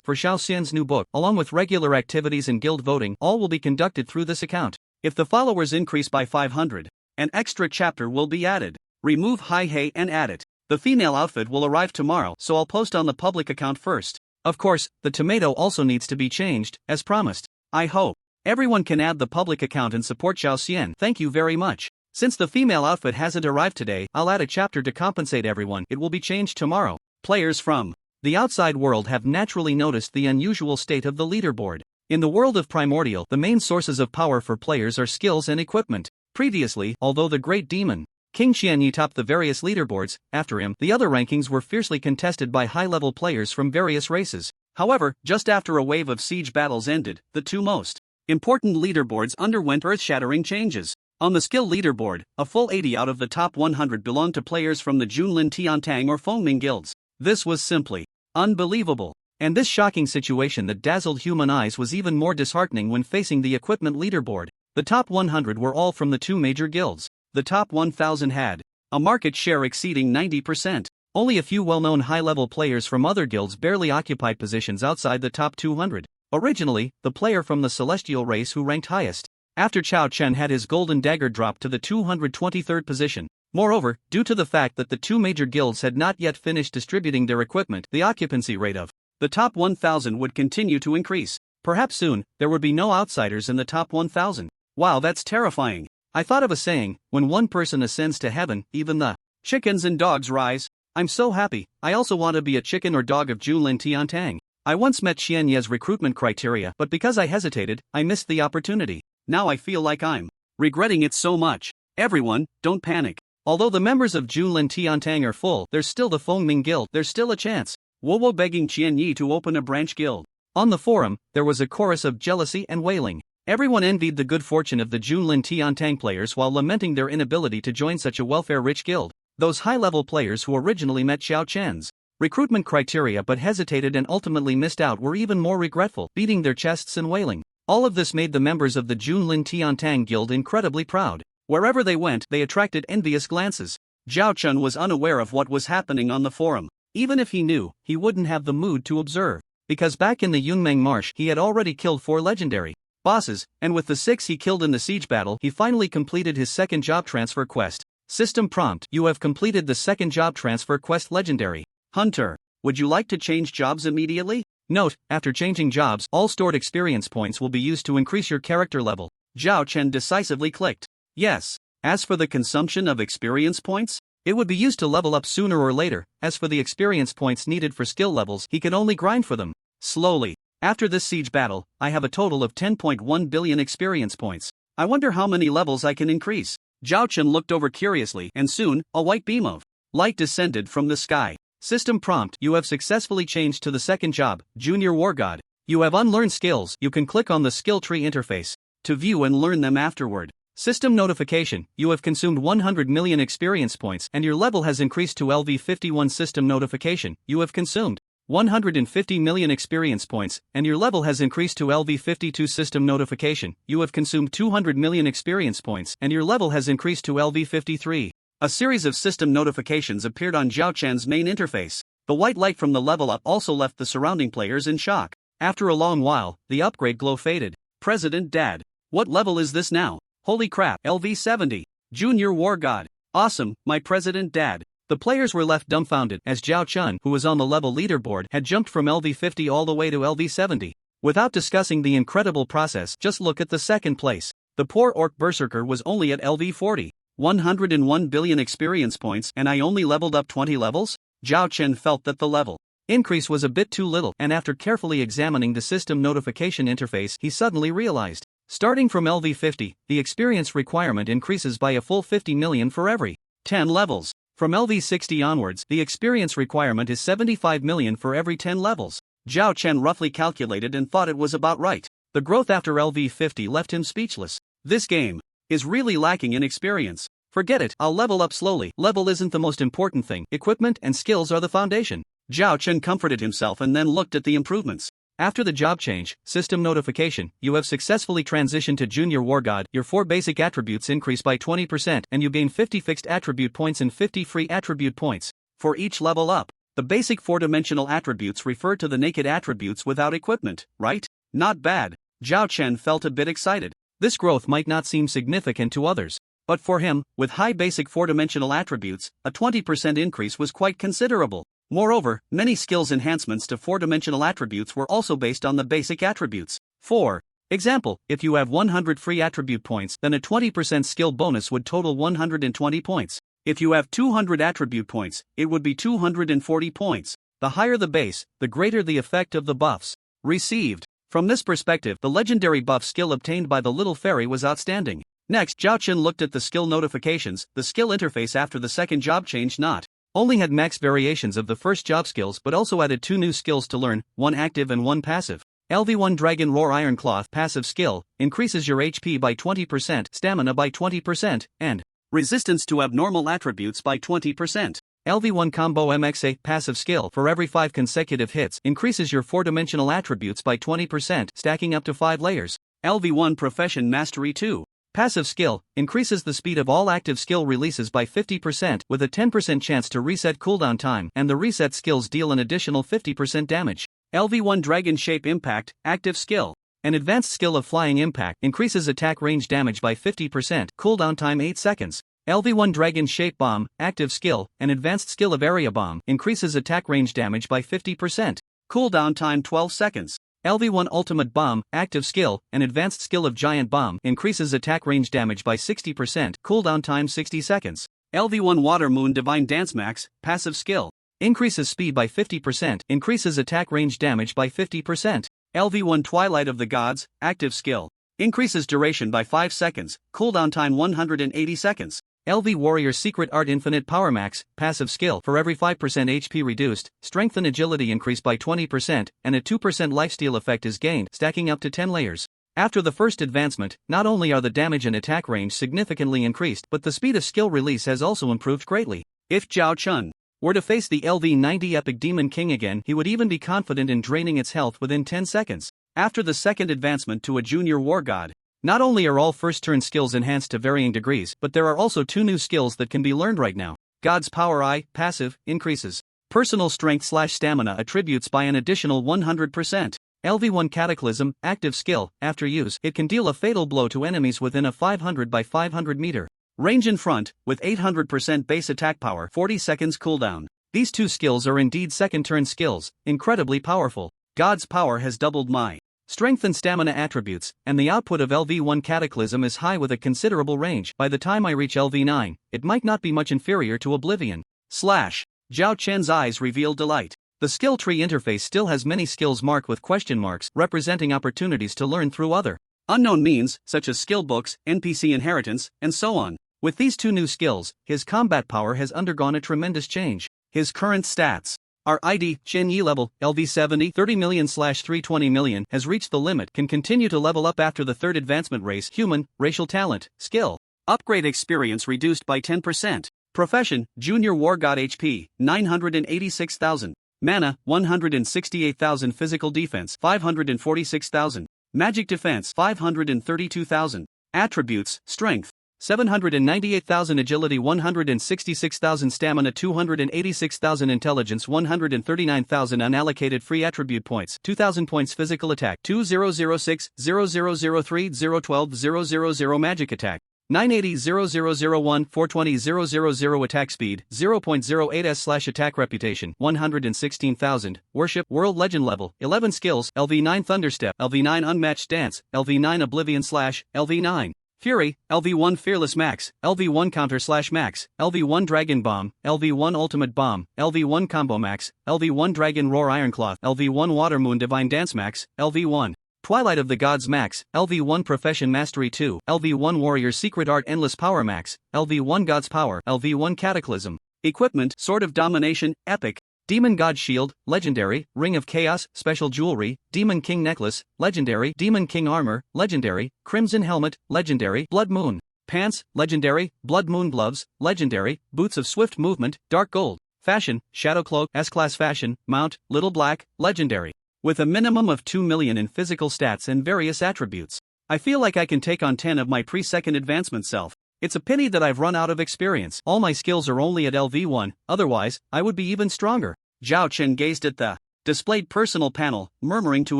Speaker 2: for Xiao Xian's new book, along with regular activities and guild voting. All will be conducted through this account. If the followers increase by 500, an extra chapter will be added. Remove Hai Hei and add it. The female outfit will arrive tomorrow, so I'll post on the public account first. Of course, the tomato also needs to be changed, as promised. I hope everyone can add the public account and support Xiao Xian. Thank you very much. Since the female outfit hasn't arrived today, I'll add a chapter to compensate everyone. It will be changed tomorrow. Players from the outside world have naturally noticed the unusual state of the leaderboard. In the world of Primordial, the main sources of power for players are skills and equipment. Previously, although the Great Demon King Qianyi topped the various leaderboards, after him, the other rankings were fiercely contested by high-level players from various races. However, just after a wave of siege battles ended, the 2 most important leaderboards underwent earth-shattering changes. On the skill leaderboard, a full 80 out of the top 100 belonged to players from the Junlin Tiantang or Fengming guilds. This was simply unbelievable. And this shocking situation that dazzled human eyes was even more disheartening when facing the equipment leaderboard. The top 100 were all from the 2 major guilds. The top 1,000 had a market share exceeding 90%. Only a few well-known high-level players from other guilds barely occupied positions outside the top 200. Originally, the player from the celestial race who ranked highest after Zhao Chen had his golden dagger dropped to the 223rd position. Moreover, due to the fact that the 2 major guilds had not yet finished distributing their equipment, the occupancy rate of the top 1,000 would continue to increase. Perhaps soon, there would be no outsiders in the top 1,000. Wow, that's terrifying. I thought of a saying, when one person ascends to heaven, even the chickens and dogs rise. I'm so happy. I also want to be a chicken or dog of Junlin Tiantang. I once met Qianye's recruitment criteria, but because I hesitated, I missed the opportunity. Now I feel like I'm regretting it so much. Everyone, don't panic. Although the members of Junlin Tiantang are full, there's still the Fengming Guild. There's still a chance. Wowo begging Qianyi to open a branch guild. On the forum, there was a chorus of jealousy and wailing. Everyone envied the good fortune of the Junlin Tiantang players while lamenting their inability to join such a welfare-rich guild. Those high-level players who originally met Xiao Chen's recruitment criteria but hesitated and ultimately missed out were even more regretful, beating their chests and wailing. All of this made the members of the Junlin Tiantang guild incredibly proud. Wherever they went, they attracted envious glances. Zhao Chen was unaware of what was happening on the forum. Even if he knew, he wouldn't have the mood to observe. Because back in the Yunmeng Marsh he had already killed 4 legendary bosses, and with the 6 he killed in the siege battle, he finally completed his second job transfer quest. System prompt: you have completed the second job transfer quest. Legendary Hunter. Would you like to change jobs immediately? Note, after changing jobs, all stored experience points will be used to increase your character level. Zhao Chen decisively clicked yes. As for the consumption of experience points, it would be used to level up sooner or later. As for the experience points needed for skill levels, he could only grind for them slowly. After this siege battle, I have a total of 10.1 billion experience points. I wonder how many levels I can increase. Zhao Chen looked over curiously, and soon, a white beam of light descended from the sky. System prompt: you have successfully changed to the second job, Junior War God. You have unlearned skills. You can click on the skill tree interface to view and learn them afterward. System notification: you have consumed 100 million experience points and your level has increased to LV51. System notification: you have consumed 150 million experience points and your level has increased to LV52. System notification: you have consumed 200 million experience points and your level has increased to LV53. A series of system notifications appeared on Zhao Chen's main interface. The white light from the level up also left the surrounding players in shock. After a long while, the upgrade glow faded. President Dad. What level is this now? Holy crap, LV70. Junior War God. Awesome, my President Dad. The players were left dumbfounded as Zhao Chen, who was on the level leaderboard, had jumped from LV50 all the way to LV70. Without discussing the incredible process, just look at the second place. The poor orc berserker was only at LV40. 101 billion experience points and I only leveled up 20 levels? Zhao Chen felt that the level increase was a bit too little, and after carefully examining the system notification interface, he suddenly realized, starting from LV50, the experience requirement increases by a full 50 million for every 10 levels. From LV60 onwards, the experience requirement is 75 million for every 10 levels. Zhao Chen roughly calculated and thought it was about right. The growth after LV50 left him speechless. This game is really lacking in experience. Forget it, I'll level up slowly. Level isn't the most important thing. Equipment and skills are the foundation. Zhao Chen comforted himself and then looked at the improvements. After the job change, system notification: you have successfully transitioned to Junior War God. Your 4 basic attributes increase by 20% and you gain 50 fixed attribute points and 50 free attribute points for each level up. The basic 4-dimensional attributes refer to the naked attributes without equipment, right? Not bad. Zhao Chen felt a bit excited. This growth might not seem significant to others, but for him, with high basic 4-dimensional attributes, a 20% increase was quite considerable. Moreover, many skills enhancements to 4-dimensional attributes were also based on the basic attributes. For example, if you have 100 free attribute points, then a 20% skill bonus would total 120 points. If you have 200 attribute points, it would be 240 points. The higher the base, the greater the effect of the buffs received. From this perspective, the legendary buff skill obtained by the little fairy was outstanding. Next, Zhao Chen looked at the skill notifications. The skill interface after the second job change not only had max variations of the first job skills but also added 2 new skills to learn, one active and one passive. LV1 Dragon Roar Iron Cloth passive skill increases your HP by 20%, stamina by 20%, and resistance to abnormal attributes by 20%. LV1 Combo MXA passive skill for every 5 consecutive hits increases your 4-dimensional attributes by 20%, stacking up to 5 layers. LV1 Profession Mastery 2 passive skill increases the speed of all active skill releases by 50% with a 10% chance to reset cooldown time, and the reset skills deal an additional 50% damage. LV1 Dragon Shape Impact active skill. An advanced skill of Flying Impact increases attack range damage by 50%, cooldown time 8 seconds. LV1 Dragon Shape Bomb active skill. An advanced skill of Area Bomb increases attack range damage by 50%, cooldown time 12 seconds. LV1 Ultimate Bomb active skill. An advanced skill of Giant Bomb increases attack range damage by 60%, cooldown time 60 seconds. LV1 Water Moon Divine Dance Max passive skill increases speed by 50%, increases attack range damage by 50%. LV1 Twilight of the Gods active skill increases duration by 5 seconds, cooldown time 180 seconds. LV Warrior Secret Art Infinite Power Max passive skill for every 5% HP reduced, strength and agility increase by 20%, and a 2% lifesteal effect is gained, stacking up to 10 layers. After the first advancement, not only are the damage and attack range significantly increased, but the speed of skill release has also improved greatly. If Zhao Chen were to face the LV90 Epic Demon King again, he would even be confident in draining its health within 10 seconds. After the second advancement to a Junior War God, not only are all first-turn skills enhanced to varying degrees, but there are also 2 new skills that can be learned right now. God's Power Eye passive increases personal strength/stamina attributes by an additional 100%.
Speaker 1: LV1 Cataclysm, active skill. After use, it can deal a fatal blow to enemies within a 500 by 500 meter range in front, with 800% base attack power, 40 seconds cooldown. These two skills are indeed second turn skills, incredibly powerful. God's power has doubled my strength and stamina attributes, and the output of LV1 Cataclysm is high with a considerable range. By the time I reach LV9, it might not be much inferior to Oblivion. Zhao Chen's eyes reveal delight. The skill tree interface still has many skills marked with question marks, representing opportunities to learn through other unknown means, such as skill books, NPC inheritance, and so on. With these two new skills, his combat power has undergone a tremendous change. His current stats are ID, Chen Yi level, LV70, 30 million/320 million, has reached the limit, can continue to level up after the third advancement race, human, racial talent, skill. Upgrade experience reduced by 10%. Profession, Junior War God HP, 986,000. Mana, 168,000. Physical defense, 546,000. Magic defense, 532,000. Attributes, strength, 798,000. Agility, 166,000. Stamina, 286,000. Intelligence, 139,000. Unallocated free attribute points, 2,000 points. Physical attack, 2006, 0003, 012, 000. Magic attack, 980, 0001, 420, 000. Attack speed, 0.08s/attack. Reputation, 116,000. Worship, world legend level, 11 skills, LV9 Thunderstep, LV9 Unmatched Dance, LV9 Oblivion / LV9 Fury, LV1 Fearless Max, LV1 Counter/Max, LV1 Dragon Bomb, LV1 Ultimate Bomb, LV1 Combo Max, LV1 Dragon Roar Ironcloth, LV1 Water Moon Divine Dance Max, LV1 Twilight of the Gods Max, LV1 Profession Mastery 2, LV1 Warrior Secret Art Endless Power Max, LV1 God's Power, LV1 Cataclysm. Equipment, Sword of Domination, Epic. Demon God Shield, Legendary, Ring of Chaos, Special Jewelry, Demon King Necklace, Legendary, Demon King Armor, Legendary, Crimson Helmet, Legendary, Blood Moon Pants, Legendary, Blood Moon Gloves, Legendary, Boots of Swift Movement, Dark Gold. Fashion, Shadow Cloak, S-Class Fashion, Mount, Little Black, Legendary. With a minimum of 2 million in physical stats and various attributes, I feel like I can take on 10 of my pre-second advancement self. It's a pity that I've run out of experience. All my skills are only at LV1, otherwise, I would be even stronger. Zhao Chen gazed at the displayed personal panel, murmuring to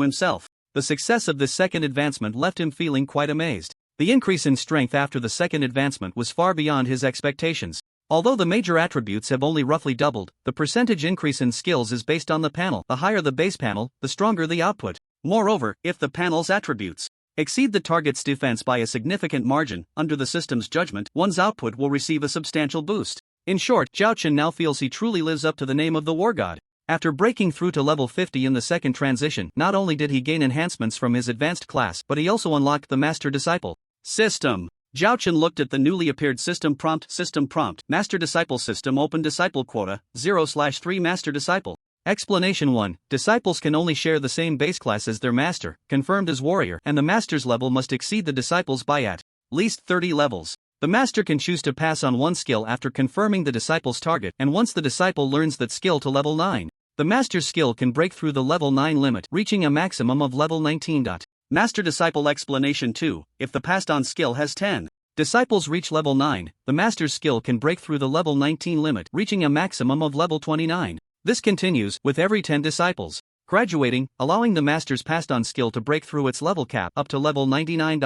Speaker 1: himself. The success of this second advancement left him feeling quite amazed. The increase in strength after the second advancement was far beyond his expectations. Although the major attributes have only roughly doubled, the percentage increase in skills is based on the panel. The higher the base panel, the stronger the output. Moreover, if the panel's attributes exceed the target's defense by a significant margin, under the system's judgment, one's output will receive a substantial boost. In short, Zhao Chen now feels he truly lives up to the name of the War God. After breaking through to level 50 in the second transition, not only did he gain enhancements from his advanced class, but he also unlocked the Master Disciple system. Zhao Chen looked at the newly appeared system prompt, Master Disciple System. Open Disciple Quota, 0/3 Master Disciple. Explanation 1. Disciples can only share the same base class as their master, confirmed as warrior, and the master's level must exceed the disciple's by at least 30 levels. The master can choose to pass on one skill after confirming the disciple's target, and once the disciple learns that skill to level 9, the master's skill can break through the level 9 limit, reaching a maximum of level 19. Master Disciple Explanation 2. If the passed on skill has 10 disciples reach level 9, the master's skill can break through the level 19 limit, reaching a maximum of level 29. This continues with every 10 disciples graduating, allowing the master's passed on skill to break through its level cap up to level 99.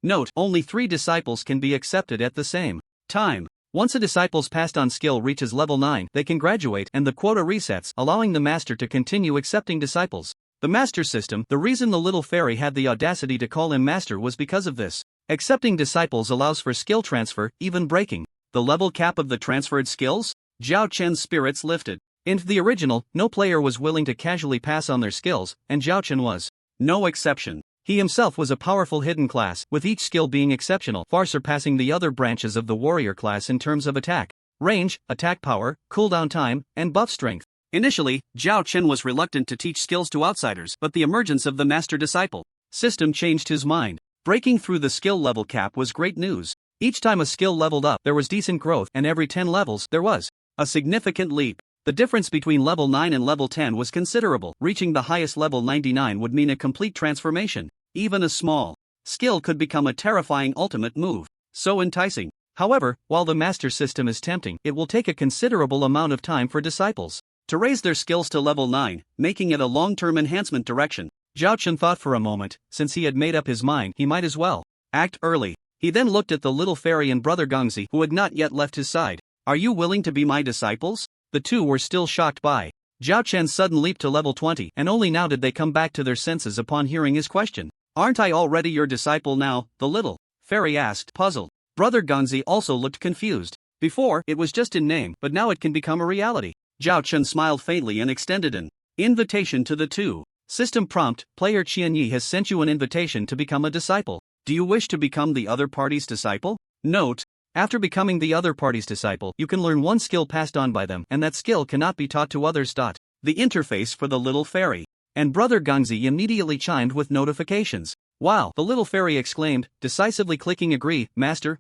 Speaker 1: Note, only 3 disciples can be accepted at the same time. Once a disciple's passed on skill reaches level 9, they can graduate and the quota resets, allowing the master to continue accepting disciples. The master system, the reason the little fairy had the audacity to call him master was because of this. Accepting disciples allows for skill transfer, even breaking the level cap of the transferred skills. Zhao Chen's spirits lifted. In the original, no player was willing to casually pass on their skills, and Zhao Chen was no exception. He himself was a powerful hidden class, with each skill being exceptional, far surpassing the other branches of the warrior class in terms of attack, range, attack power, cooldown time, and buff strength. Initially, Zhao Chen was reluctant to teach skills to outsiders, but the emergence of the Master Disciple system changed his mind. Breaking through the skill level cap was great news. Each time a skill leveled up, there was decent growth, and every 10 levels, there was a significant leap. The difference between level 9 and level 10 was considerable. Reaching the highest level 99 would mean a complete transformation. Even a small skill could become a terrifying ultimate move. So enticing. However, while the master system is tempting, it will take a considerable amount of time for disciples to raise their skills to level 9, making it a long-term enhancement direction.
Speaker 2: Zhao Chen thought for a moment. Since he had made up his mind, he might as well act early. He then looked at the little fairy and brother Gongzi, who had not yet left his side. Are you willing to be my disciples? The two were still shocked by Zhao Chen's sudden leap to level 20, and only now did they come back to their senses upon hearing his question. Aren't I already your disciple now? The little fairy asked, puzzled. Brother Gongzi also looked confused. Before, it was just in name, but now it can become a reality. Zhao Chen smiled faintly and extended an invitation to the two. System prompt: player Qianyi has sent you an invitation to become a disciple. Do you wish to become the other party's disciple? Note: after becoming the other party's disciple, you can learn one skill passed on by them, and that skill cannot be taught to others. The interface for the little fairy and brother Gongzi immediately chimed with notifications. Wow! The little fairy exclaimed, decisively clicking agree. Master,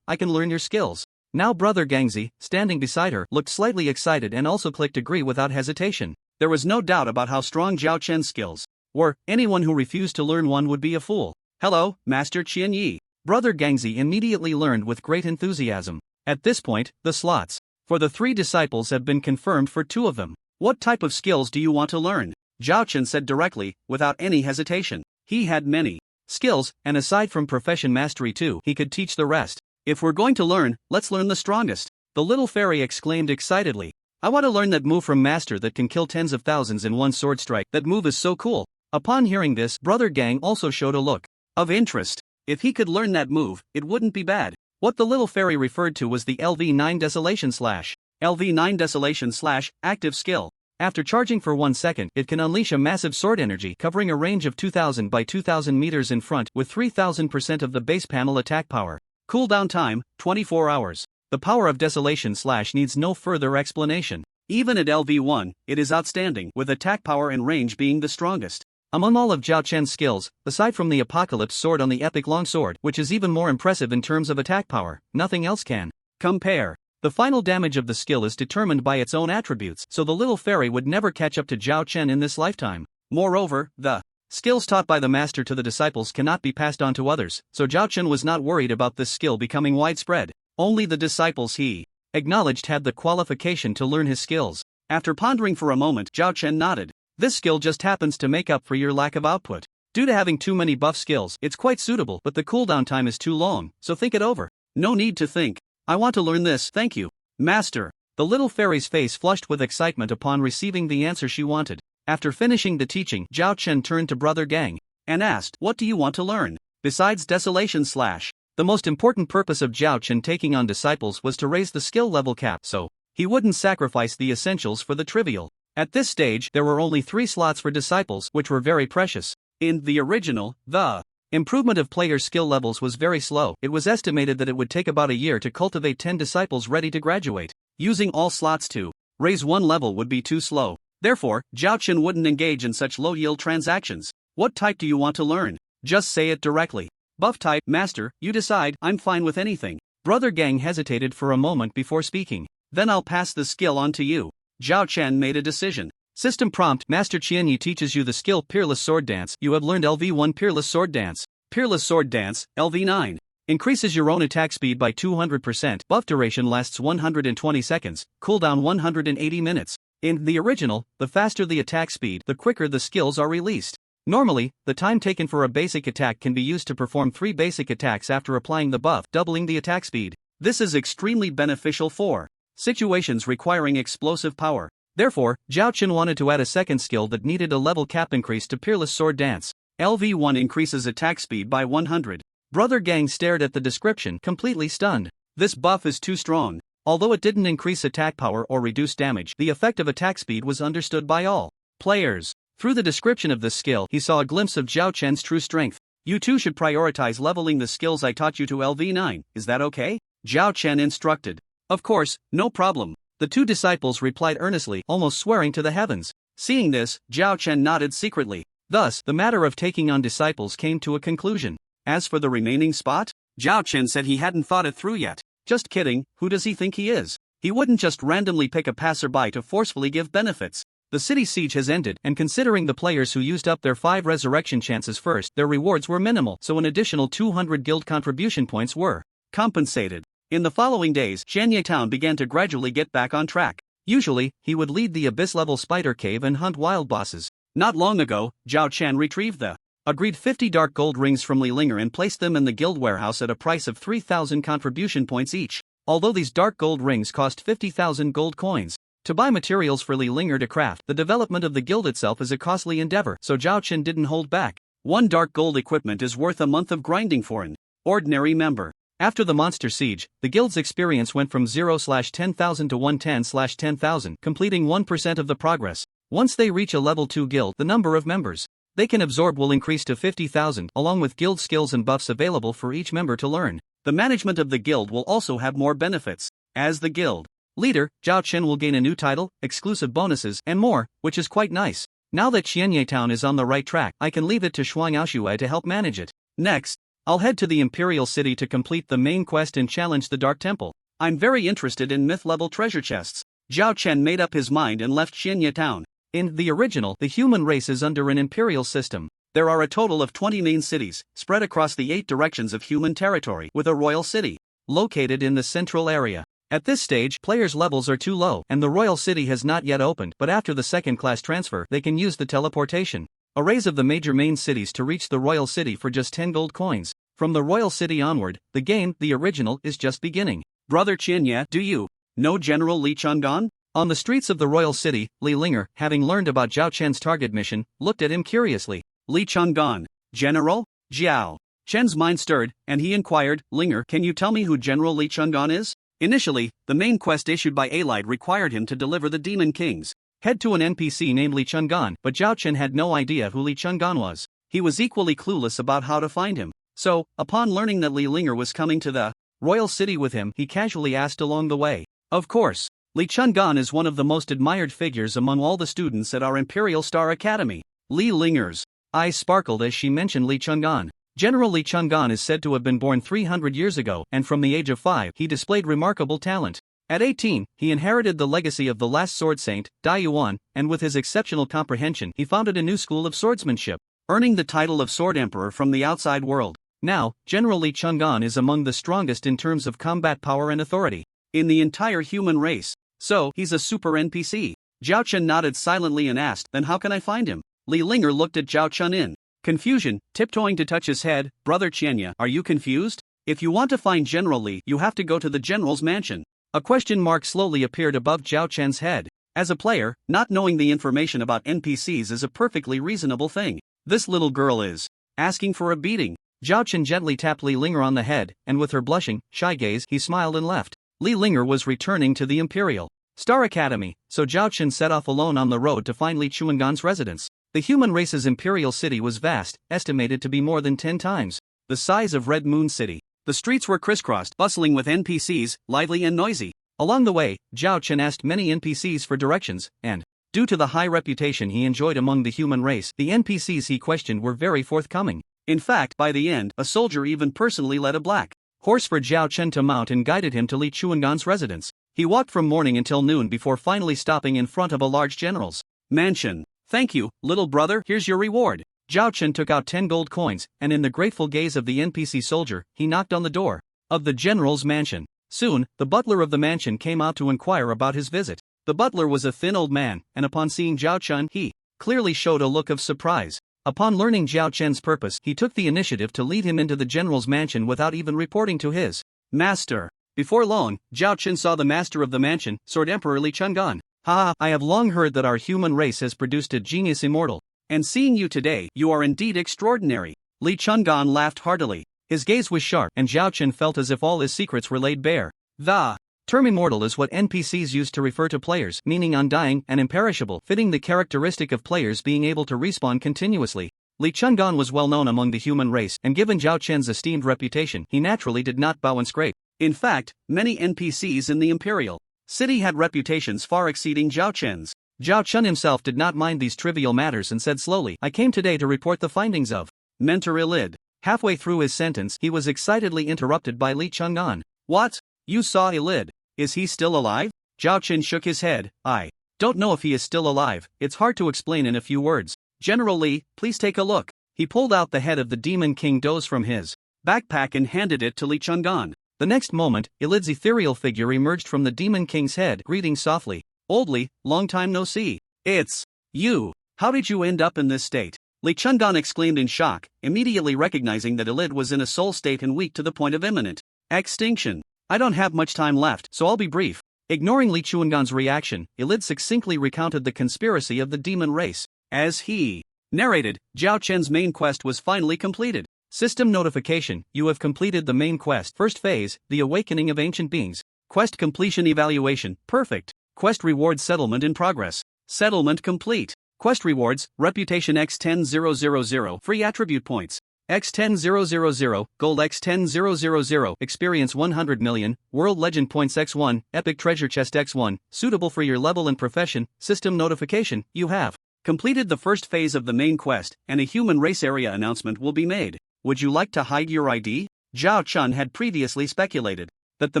Speaker 2: I can learn your skills. Now brother Gongzi, standing beside her, looked slightly excited and also clicked agree without hesitation. There was no doubt about how strong Zhao Chen's skills were. Anyone who refused to learn one would be a fool. Hello, Master Qianyi. Brother Gongzi immediately learned with great enthusiasm. At this point, the slots for the 3 disciples have been confirmed for 2 of them. What type of skills do you want to learn? Zhao Chen said directly, without any hesitation. He had many skills, and aside from profession mastery too, he could teach the rest. If we're going to learn, let's learn the strongest. The little fairy exclaimed excitedly. I want to learn that move from Master that can kill tens of thousands in one sword strike. That move is so cool. Upon hearing this, Brother Gang also showed a look of interest. If he could learn that move, it wouldn't be bad. What the little fairy referred to was the LV9 Desolation Slash. LV9 Desolation Slash, active skill. After charging for 1 second, it can unleash a massive sword energy covering a range of 2000 by 2000 meters in front with 3000% of the base panel attack power. Cooldown time, 24 hours. The power of Desolation Slash needs no further explanation. Even at LV1, it is outstanding, with attack power and range being the strongest. Among all of Zhao Chen's skills, aside from the Apocalypse Sword on the Epic Longsword, which is even more impressive in terms of attack power, nothing else can compare. The final damage of the skill is determined by its own attributes, so the little fairy would never catch up to Zhao Chen in this lifetime. Moreover, the skills taught by the master to the disciples cannot be passed on to others, so Zhao Chen was not worried about this skill becoming widespread. Only the disciples he acknowledged had the qualification to learn his skills. After pondering for a moment, Zhao Chen nodded. This skill just happens to make up for your lack of output. Due to having too many buff skills, it's quite suitable, but the cooldown time is too long, so think it over. No need to think. I want to learn this, thank you, Master. The little fairy's face flushed with excitement upon receiving the answer she wanted. After finishing the teaching, Zhao Chen turned to Brother Gang and asked, what do you want to learn? Besides Desolation Slash. The most important purpose of Zhao Chen taking on disciples was to raise the skill level cap, so he wouldn't sacrifice the essentials for the trivial. At this stage, there were only 3 slots for disciples, which were very precious. In the original, the improvement of player skill levels was very slow. It was estimated that it would take about a year to cultivate 10 disciples ready to graduate. Using all slots to raise 1 level would be too slow. Therefore, Zhao Chen wouldn't engage in such low-yield transactions. What type do you want to learn? Just say it directly. Buff type, Master, you decide. I'm fine with anything. Brother Gang hesitated for a moment before speaking. Then I'll pass the skill on to you. Zhao Chen made a decision. System prompt: Master Qianyi teaches you the skill Peerless Sword Dance. You have learned LV1 Peerless Sword Dance. Peerless Sword Dance, LV9. Increases your own attack speed by 200%. Buff duration lasts 120 seconds. Cooldown 180 minutes. In the original, the faster the attack speed, the quicker the skills are released. Normally, the time taken for a basic attack can be used to perform 3 basic attacks after applying the buff, doubling the attack speed. This is extremely beneficial for situations requiring explosive power. Therefore, Zhao Chen wanted to add a second skill that needed a level cap increase to Peerless Sword Dance. LV1 increases attack speed by 100. Brother Gang stared at the description, completely stunned. This buff is too strong. Although it didn't increase attack power or reduce damage, the effect of attack speed was understood by all players. Through the description of this skill, he saw a glimpse of Zhao Chen's true strength. You too should prioritize leveling the skills I taught you to LV9, is that okay? Zhao Chen instructed. Of course, no problem. The 2 disciples replied earnestly, almost swearing to the heavens. Seeing this, Zhao Chen nodded secretly. Thus, the matter of taking on disciples came to a conclusion. As for the remaining spot, Zhao Chen said he hadn't thought it through yet. Just kidding, who does he think he is? He wouldn't just randomly pick a passerby to forcefully give benefits. The city siege has ended, and considering the players who used up their 5 resurrection chances first, their rewards were minimal, so an additional 200 guild contribution points were compensated. In the following days, Shanye Town began to gradually get back on track. Usually, he would lead the abyss-level spider cave and hunt wild bosses. Not long ago, Zhao Chen retrieved the agreed 50 dark gold rings from Li Linger and placed them in the guild warehouse at a price of 3,000 contribution points each. Although these dark gold rings cost 50,000 gold coins to buy materials for Li Linger to craft, the development of the guild itself is a costly endeavor, so Zhao Chen didn't hold back. One dark gold equipment is worth a month of grinding for an ordinary member. After the monster siege, the guild's experience went from 0/10,000 to 110/10,000, completing 1% of the progress. Once they reach a level 2 guild, the number of members they can absorb will increase to 50,000, along with guild skills and buffs available for each member to learn. The management of the guild will also have more benefits. As the guild leader, Zhao Chen will gain a new title, exclusive bonuses, and more, which is quite nice. Now that Xianye Town is on the right track, I can leave it to Shuangyaoshui to help manage it. Next, I'll head to the Imperial City to complete the main quest and challenge the Dark Temple. I'm very interested in myth-level treasure chests. Zhao Chen made up his mind and left Xianye Town. In the original, the human race is under an imperial system. There are a total of 20 main cities, spread across the 8 directions of human territory, with a royal city located in the central area. At this stage, players' levels are too low, and the royal city has not yet opened, but after the second-class transfer, they can use the teleportation arrays of the major main cities to reach the royal city for just 10 gold coins. From the royal city onward, the game, the original, is just beginning. Brother Qianye, do you know General Li Chang'an? On the streets of the royal city, Li Linger, having learned about Zhao Chen's target mission, looked at him curiously. Li Chang'an, General? Zhao Chen's mind stirred, and he inquired, Linger, can you tell me who General Li Chang'an is? Initially, the main quest issued by Allied required him to deliver the Demon King's head to an NPC named Li Chang'an, but Zhao Chen had no idea who Li Chang'an was. He was equally clueless about how to find him. So, upon learning that Li Linger was coming to the royal city with him, he casually asked along the way. Of course, Li Chang'an is one of the most admired figures among all the students at our Imperial Star Academy. Li Linger's eyes sparkled as she mentioned Li Chang'an. General Li Chang'an is said to have been born 300 years ago, and from the age of 5, he displayed remarkable talent. At 18, he inherited the legacy of the last sword saint, Dai Yuan, and with his exceptional comprehension, he founded a new school of swordsmanship, earning the title of Sword Emperor from the outside world. Now, General Li Chang'an is among the strongest in terms of combat power and authority in the entire human race. So, he's a super NPC. Zhao Chen nodded silently and asked, then how can I find him? Li Linger looked at Zhao Chen in confusion, tiptoeing to touch his head. Brother Qianye, are you confused? If you want to find General Li, you have to go to the general's mansion. A question mark slowly appeared above Zhao Chen's head. As a player, not knowing the information about NPCs is a perfectly reasonable thing. This little girl is asking for a beating. Zhao Chen gently tapped Li Linger on the head, and with her blushing, shy gaze, he smiled and left. Li Linger was returning to the Imperial Star Academy, so Zhao Chen set off alone on the road to find Li Chang'an's residence. The human race's imperial city was vast, estimated to be more than 10 times the size of Red Moon City. The streets were crisscrossed, bustling with NPCs, lively and noisy. Along the way, Zhao Chen asked many NPCs for directions, and, due to the high reputation he enjoyed among the human race, the NPCs he questioned were very forthcoming. In fact, by the end, a soldier even personally led a black horse for Zhao Chen to mount and guided him to Li Chang'an's residence. He walked from morning until noon before finally stopping in front of a large general's mansion. Thank you, little brother, here's your reward. Zhao Chen took out 10 gold coins, and in the grateful gaze of the NPC soldier, he knocked on the door of the general's mansion. Soon, the butler of the mansion came out to inquire about his visit. The butler was a thin old man, and upon seeing Zhao Chen, he clearly showed a look of surprise. Upon learning Zhao Chen's purpose, he took the initiative to lead him into the general's mansion without even reporting to his master. Before long, Zhao Chen saw the master of the mansion, Sword Emperor Li Chang'an. Ha! I have long heard that our human race has produced a genius immortal, and seeing you today, you are indeed extraordinary. Li Chang'an laughed heartily. His gaze was sharp, and Zhao Chen felt as if all his secrets were laid bare. The term immortal is what NPCs use to refer to players, meaning undying and imperishable, fitting the characteristic of players being able to respawn continuously. Li Chang'an was well known among the human race, and given Zhao Chen's esteemed reputation, he naturally did not bow and scrape. In fact, many NPCs in the Imperial City had reputations far exceeding Zhao Chen's. Zhao Chen himself did not mind these trivial matters and said slowly, I came today to report the findings of Mentor Ilid. Halfway through his sentence, he was excitedly interrupted by Li Chang'an. What? You saw Ilid? Is he still alive? Zhao Chen shook his head. I don't know if he is still alive, it's hard to explain in a few words. General Li, please take a look. He pulled out the head of the Demon King Doze from his backpack and handed it to Li Chang'an. The next moment, Ilid's ethereal figure emerged from the Demon King's head, greeting softly. Old Li, long time no see. It's you. How did you end up in this state? Li Chungan exclaimed in shock, immediately recognizing that Elid was in a soul state and weak to the point of imminent extinction. I don't have much time left, so I'll be brief. Ignoring Li Chungan's reaction, Elid succinctly recounted the conspiracy of the demon race. As he narrated, Zhao Chen's main quest was finally completed. System notification: you have completed the main quest. First phase, the awakening of ancient beings. Quest completion evaluation: perfect. Quest rewards settlement in progress. Settlement complete. Quest rewards: reputation x10000, free attribute points x10000, gold x10000, experience 100 million, world legend points x1, epic treasure chest x1, suitable for your level and profession. System notification: you have completed the first phase of the main quest, and a human race area announcement will be made. Would you like to hide your ID? Zhao Chun had previously speculated that the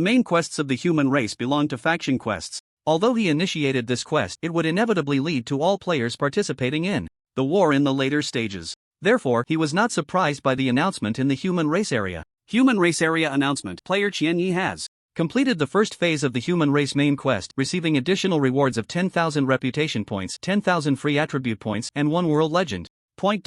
Speaker 2: main quests of the human race belong to faction quests. Although he initiated this quest, it would inevitably lead to all players participating in the war in the later stages. Therefore, he was not surprised by the announcement in the human race area. Human race area announcement: player Qianyi has completed the first phase of the human race main quest, receiving additional rewards of 10,000 reputation points, 10,000 free attribute points, and 1 world legend point.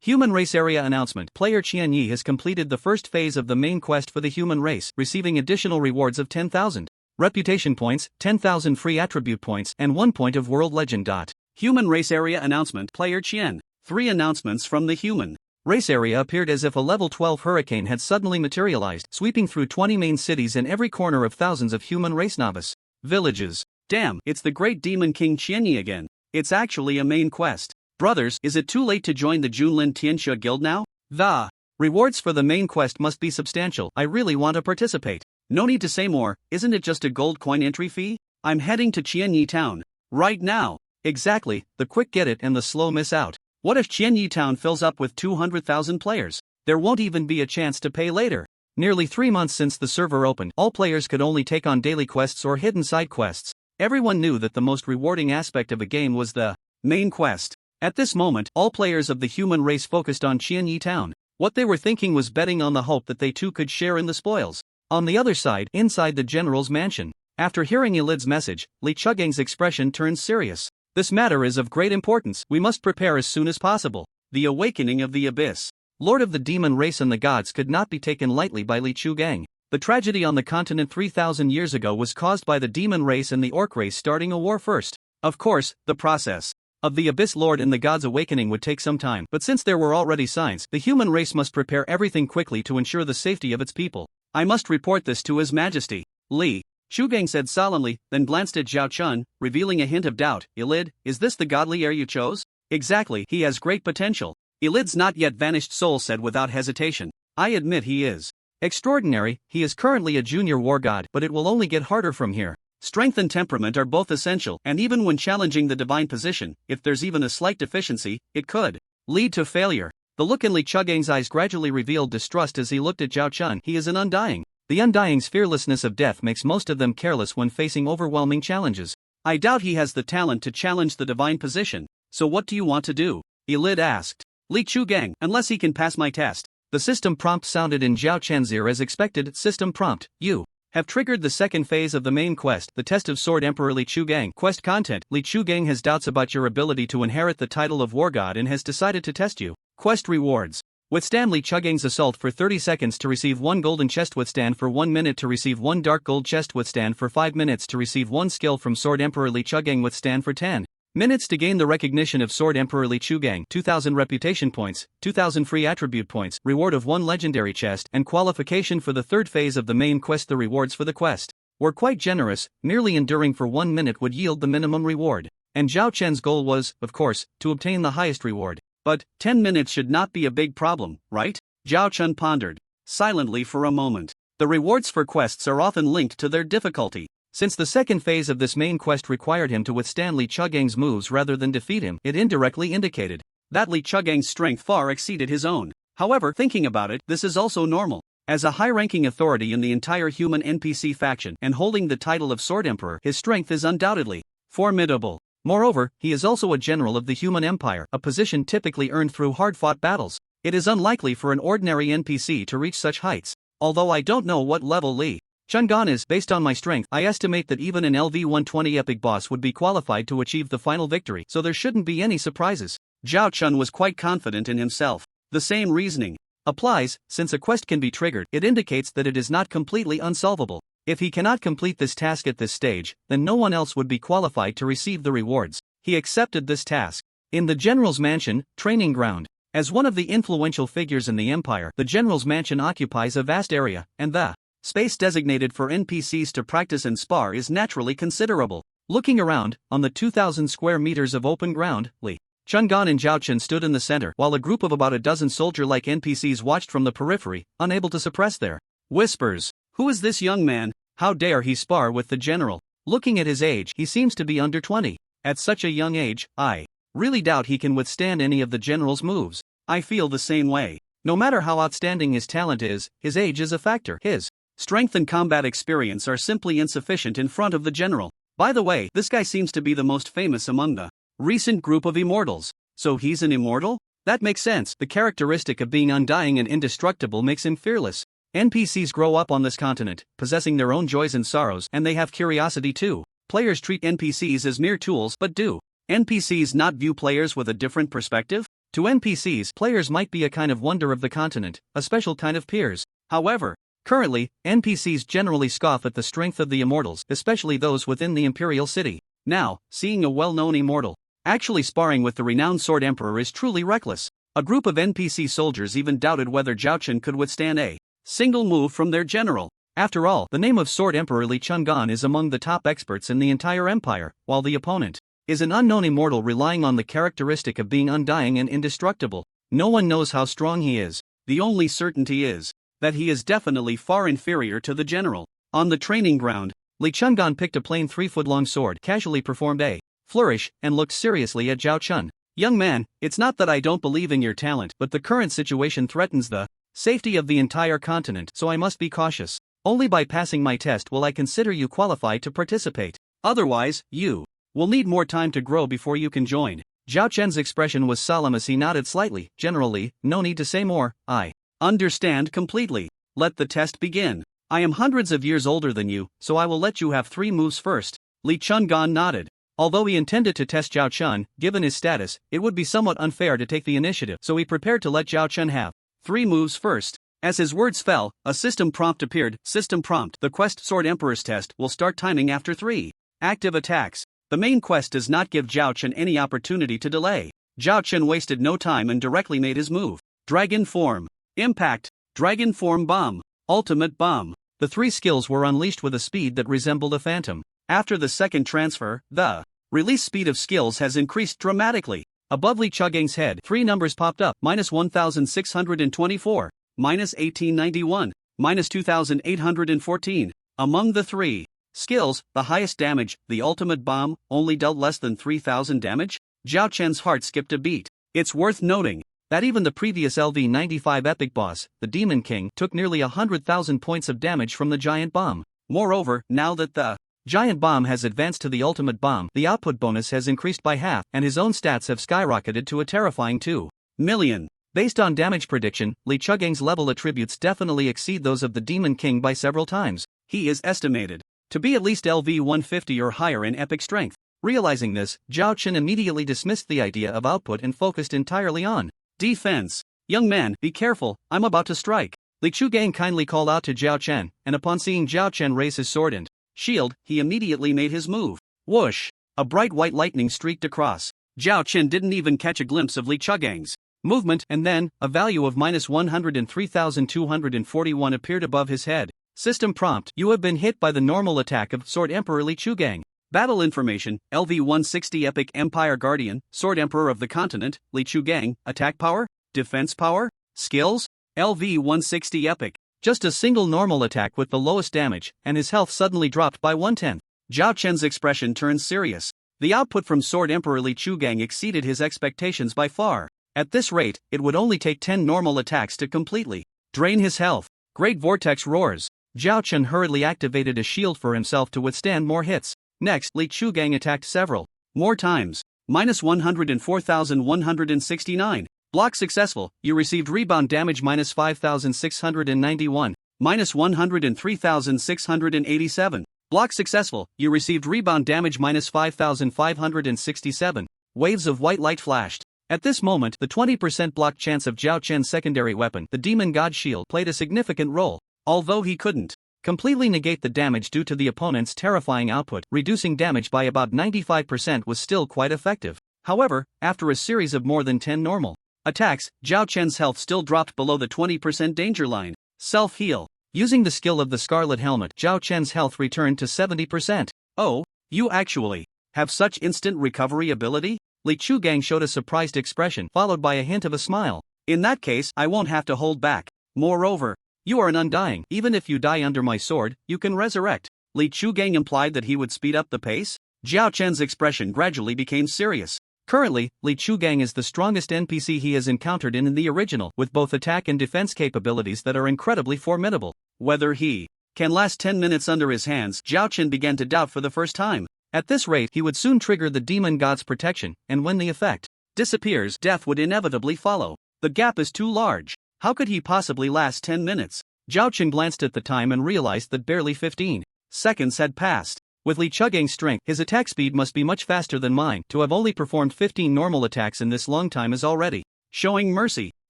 Speaker 2: Human race area announcement: player Qianyi has completed the first phase of the main quest for the human race, receiving additional rewards of 10,000 reputation points, 10,000 free attribute points, and 1 point of world legend. Human race area announcement: player Qian. 3 announcements from the human race area appeared as if a level 12 hurricane had suddenly materialized, sweeping through 20 main cities and every corner of thousands of human race novice villages. Damn, it's the great demon king Qianyi again. It's actually a main quest. Brothers, is it too late to join the Junlin Tianxia guild now? The rewards for the main quest must be substantial. I really want to participate. No need to say more, isn't it just a gold coin entry fee? I'm heading to Qianyi town right now. Exactly, the quick get it and the slow miss out. What if Qianyi town fills up with 200,000 players? There won't even be a chance to pay later. Nearly 3 months since the server opened, all players could only take on daily quests or hidden side quests. Everyone knew that the most rewarding aspect of a game was the main quest. At this moment, all players of the human race focused on Qianyi town. What they were thinking was betting on the hope that they too could share in the spoils. On the other side, inside the general's mansion, after hearing Elid's message, Li Chugang's expression turned serious. This matter is of great importance. We must prepare as soon as possible. The awakening of the abyss. Lord of the demon race and the gods could not be taken lightly by Li Chugang. The tragedy on the continent 3,000 years ago was caused by the demon race and the orc race starting a war first. Of course, the process of the Abyss Lord and the God's awakening would take some time, but since there were already signs, the human race must prepare everything quickly to ensure the safety of its people. I must report this to His Majesty. Li Chugang said solemnly, then glanced at Zhao Chun, revealing a hint of doubt. Elid, is this the godly heir you chose? Exactly, he has great potential. Elid's not yet vanished soul said without hesitation. I admit he is extraordinary. He is currently a junior war god, but it will only get harder from here. Strength and temperament are both essential, and even when challenging the divine position, if there's even a slight deficiency, it could lead to failure. The look in Li Chugang's eyes gradually revealed distrust as he looked at Zhao Chun. He is an undying. The undying's fearlessness of death makes most of them careless when facing overwhelming challenges. I doubt he has the talent to challenge the divine position. So what do you want to do? Elid asked. Li Chugang, unless he can pass my test. The system prompt sounded in Zhao Chen's ear as expected. System prompt, you have triggered the second phase of the main quest, the test of Sword Emperor Li Chugang. Quest content: Li Chugang has doubts about your ability to inherit the title of War God and has decided to test you. Quest rewards: withstand Li Chugang's assault for 30 seconds to receive 1 golden chest, withstand for 1 minute to receive 1 dark gold chest, withstand for 5 minutes to receive 1 skill from Sword Emperor Li Chugang, withstand for 10 minutes to gain the recognition of Sword Emperor Li Chugang, 2,000 reputation points, 2,000 free attribute points, reward of 1 legendary chest, and qualification for the third phase of the main quest. The rewards for the quest were quite generous. Merely enduring for 1 minute would yield the minimum reward, and Zhao Chen's goal was, of course, to obtain the highest reward. But 10 minutes should not be a big problem, right? Zhao Chun pondered silently for a moment. The rewards for quests are often linked to their difficulty. Since the second phase of this main quest required him to withstand Li Chugang's moves rather than defeat him, it indirectly indicated that Li Chugang's strength far exceeded his own. However, thinking about it, this is also normal. As a high-ranking authority in the entire human NPC faction and holding the title of Sword Emperor, his strength is undoubtedly formidable. Moreover, he is also a general of the human empire, a position typically earned through hard-fought battles. It is unlikely for an ordinary NPC to reach such heights. Although I don't know what level Li
Speaker 1: Chungan is, based on my strength, I estimate that even an LV-120 epic boss would be qualified to achieve the final victory, so there shouldn't be any surprises. Zhao Chun was quite confident in himself. The same reasoning applies. Since a quest can be triggered, it indicates that it is not completely unsolvable. If he cannot complete this task at this stage, then no one else would be qualified to receive the rewards. He accepted this task. In the General's Mansion, training ground. As one of the influential figures in the Empire, the General's Mansion occupies a vast area, and the space designated for NPCs to practice and spar is naturally considerable. Looking around, on the 2,000 square meters of open ground, Li Chungan and Zhao Chun stood in the center, while a group of about a dozen soldier-like NPCs watched from the periphery, unable to suppress their whispers. Who is this young man? How dare he spar with the general? Looking at his age, he seems to be under 20. At such a young age, I really doubt he can withstand any of the general's moves. I feel the same way. No matter how outstanding his talent is, his age is a factor. His strength and combat experience are simply insufficient in front of the general. By the way, this guy seems to be the most famous among the recent group of immortals. So he's an immortal? That makes sense. The characteristic of being undying and indestructible makes him fearless. NPCs grow up on this continent, possessing their own joys and sorrows, and they have curiosity too. Players treat NPCs as mere tools, but do NPCs not view players with a different perspective? To NPCs, players might be a kind of wonder of the continent, a special kind of peers. However, currently, NPCs generally scoff at the strength of the immortals, especially those within the Imperial City. Now, seeing a well-known immortal actually sparring with the renowned Sword Emperor is truly reckless. A group of NPC soldiers even doubted whether Zhao Chun could withstand a single move from their general. After all, the name of Sword Emperor Li Chungan is among the top experts in the entire empire, while the opponent is an unknown immortal relying on the characteristic of being undying and indestructible. No one knows how strong he is. The only certainty is that he is definitely far inferior to the general. On the training ground, Li Chungan picked a plain 3-foot-long sword, casually performed a flourish, and looked seriously at Zhao Chun. Young man, it's not that I don't believe in your talent, but the current situation threatens the safety of the entire continent, so I must be cautious. Only by passing my test will I consider you qualified to participate. Otherwise, you will need more time to grow before you can join. Zhao Chen's expression was solemn as he nodded slightly. Generally, no need to say more. I understand completely. Let the test begin. I am hundreds of years older than you, so I will let you have 3 moves first. Li Chungan nodded. Although he intended to test Zhao Chun, given his status, it would be somewhat unfair to take the initiative, so he prepared to let Zhao Chun have 3 moves first. As his words fell, a system prompt appeared. System prompt: the quest Sword Emperor's test will start timing after 3 active attacks. The main quest does not give Zhao Chun any opportunity to delay. Zhao Chun wasted no time and directly made his move. Dragon Form. Impact. Dragon Form Bomb. Ultimate Bomb. The 3 skills were unleashed with a speed that resembled a phantom. After the second transfer, the release speed of skills has increased dramatically. Above Li Chugang's head, 3 numbers popped up: -1624, -1891, -2814. Among the 3 skills, the highest damage, the ultimate bomb, only dealt less than 3,000 damage. Zhao Chen's heart skipped a beat. It's worth noting that even the previous LV-95 epic boss, the Demon King, took nearly 100,000 points of damage from the giant bomb. Moreover, now that the giant bomb has advanced to the ultimate bomb, the output bonus has increased by half, and his own stats have skyrocketed to a terrifying 2 million. Based on damage prediction, Li Chugang's level attributes definitely exceed those of the Demon King by several times. He is estimated to be at least LV-150 or higher in epic strength. Realizing this, Zhao Chun immediately dismissed the idea of output and focused entirely on defense. Young man, be careful, I'm about to strike. Li Chugang kindly called out to Zhao Chen, and upon seeing Zhao Chen raise his sword and shield, he immediately made his move. Whoosh! A bright white lightning streaked across. Zhao Chen didn't even catch a glimpse of Li Chugang's movement, and then, a value of -103,241 appeared above his head. System prompt: you have been hit by the normal attack of Sword Emperor Li Chugang. Battle information: LV-160 Epic Empire Guardian, Sword Emperor of the Continent, Li Chugang. Attack power, defense power, skills, LV-160 Epic. Just a single normal attack with the lowest damage, and his health suddenly dropped by 1/10. Zhao Chen's expression turned serious. The output from Sword Emperor Li Chugang exceeded his expectations by far. At this rate, it would only take 10 normal attacks to completely drain his health. Great Vortex roars. Zhao Chen hurriedly activated a shield for himself to withstand more hits. Next, Li Chugang attacked several more times. -104,169. Block successful. You received rebound damage -5,691.
Speaker 2: minus 103,687. Block successful, you received rebound damage minus 5,567. Waves of white light flashed. At this moment, the 20% block chance of Zhao Chen's secondary weapon, the Demon God Shield, played a significant role. Although he couldn't completely negate the damage due to the opponent's terrifying output, reducing damage by about 95% was still quite effective. However, after a series of more than 10 normal attacks, Zhao Chen's health still dropped below the 20% danger line. Self-heal. Using the skill of the Scarlet Helmet, Zhao Chen's health returned to 70%. Oh, you actually have such instant recovery ability? Li Chugang showed a surprised expression, followed by a hint of a smile. In that case, I won't have to hold back. Moreover, you are an undying. Even if you die under my sword, you can resurrect. Li Chugang implied that he would speed up the pace. Zhao Chen's expression gradually became serious. Currently, Li Chugang is the strongest NPC he has encountered in the original, with both attack and defense capabilities that are incredibly formidable. Whether he can last 10 minutes under his hands, Zhao Chen began to doubt for the first time. At this rate, he would soon trigger the demon god's protection, and when the effect disappears, death would inevitably follow. The gap is too large. How could he possibly last 10 minutes? Zhao Chen glanced at the time and realized that barely 15 seconds had passed. With Li Chugang's strength, his attack speed must be much faster than mine. To have only performed 15 normal attacks in this long time is already showing mercy.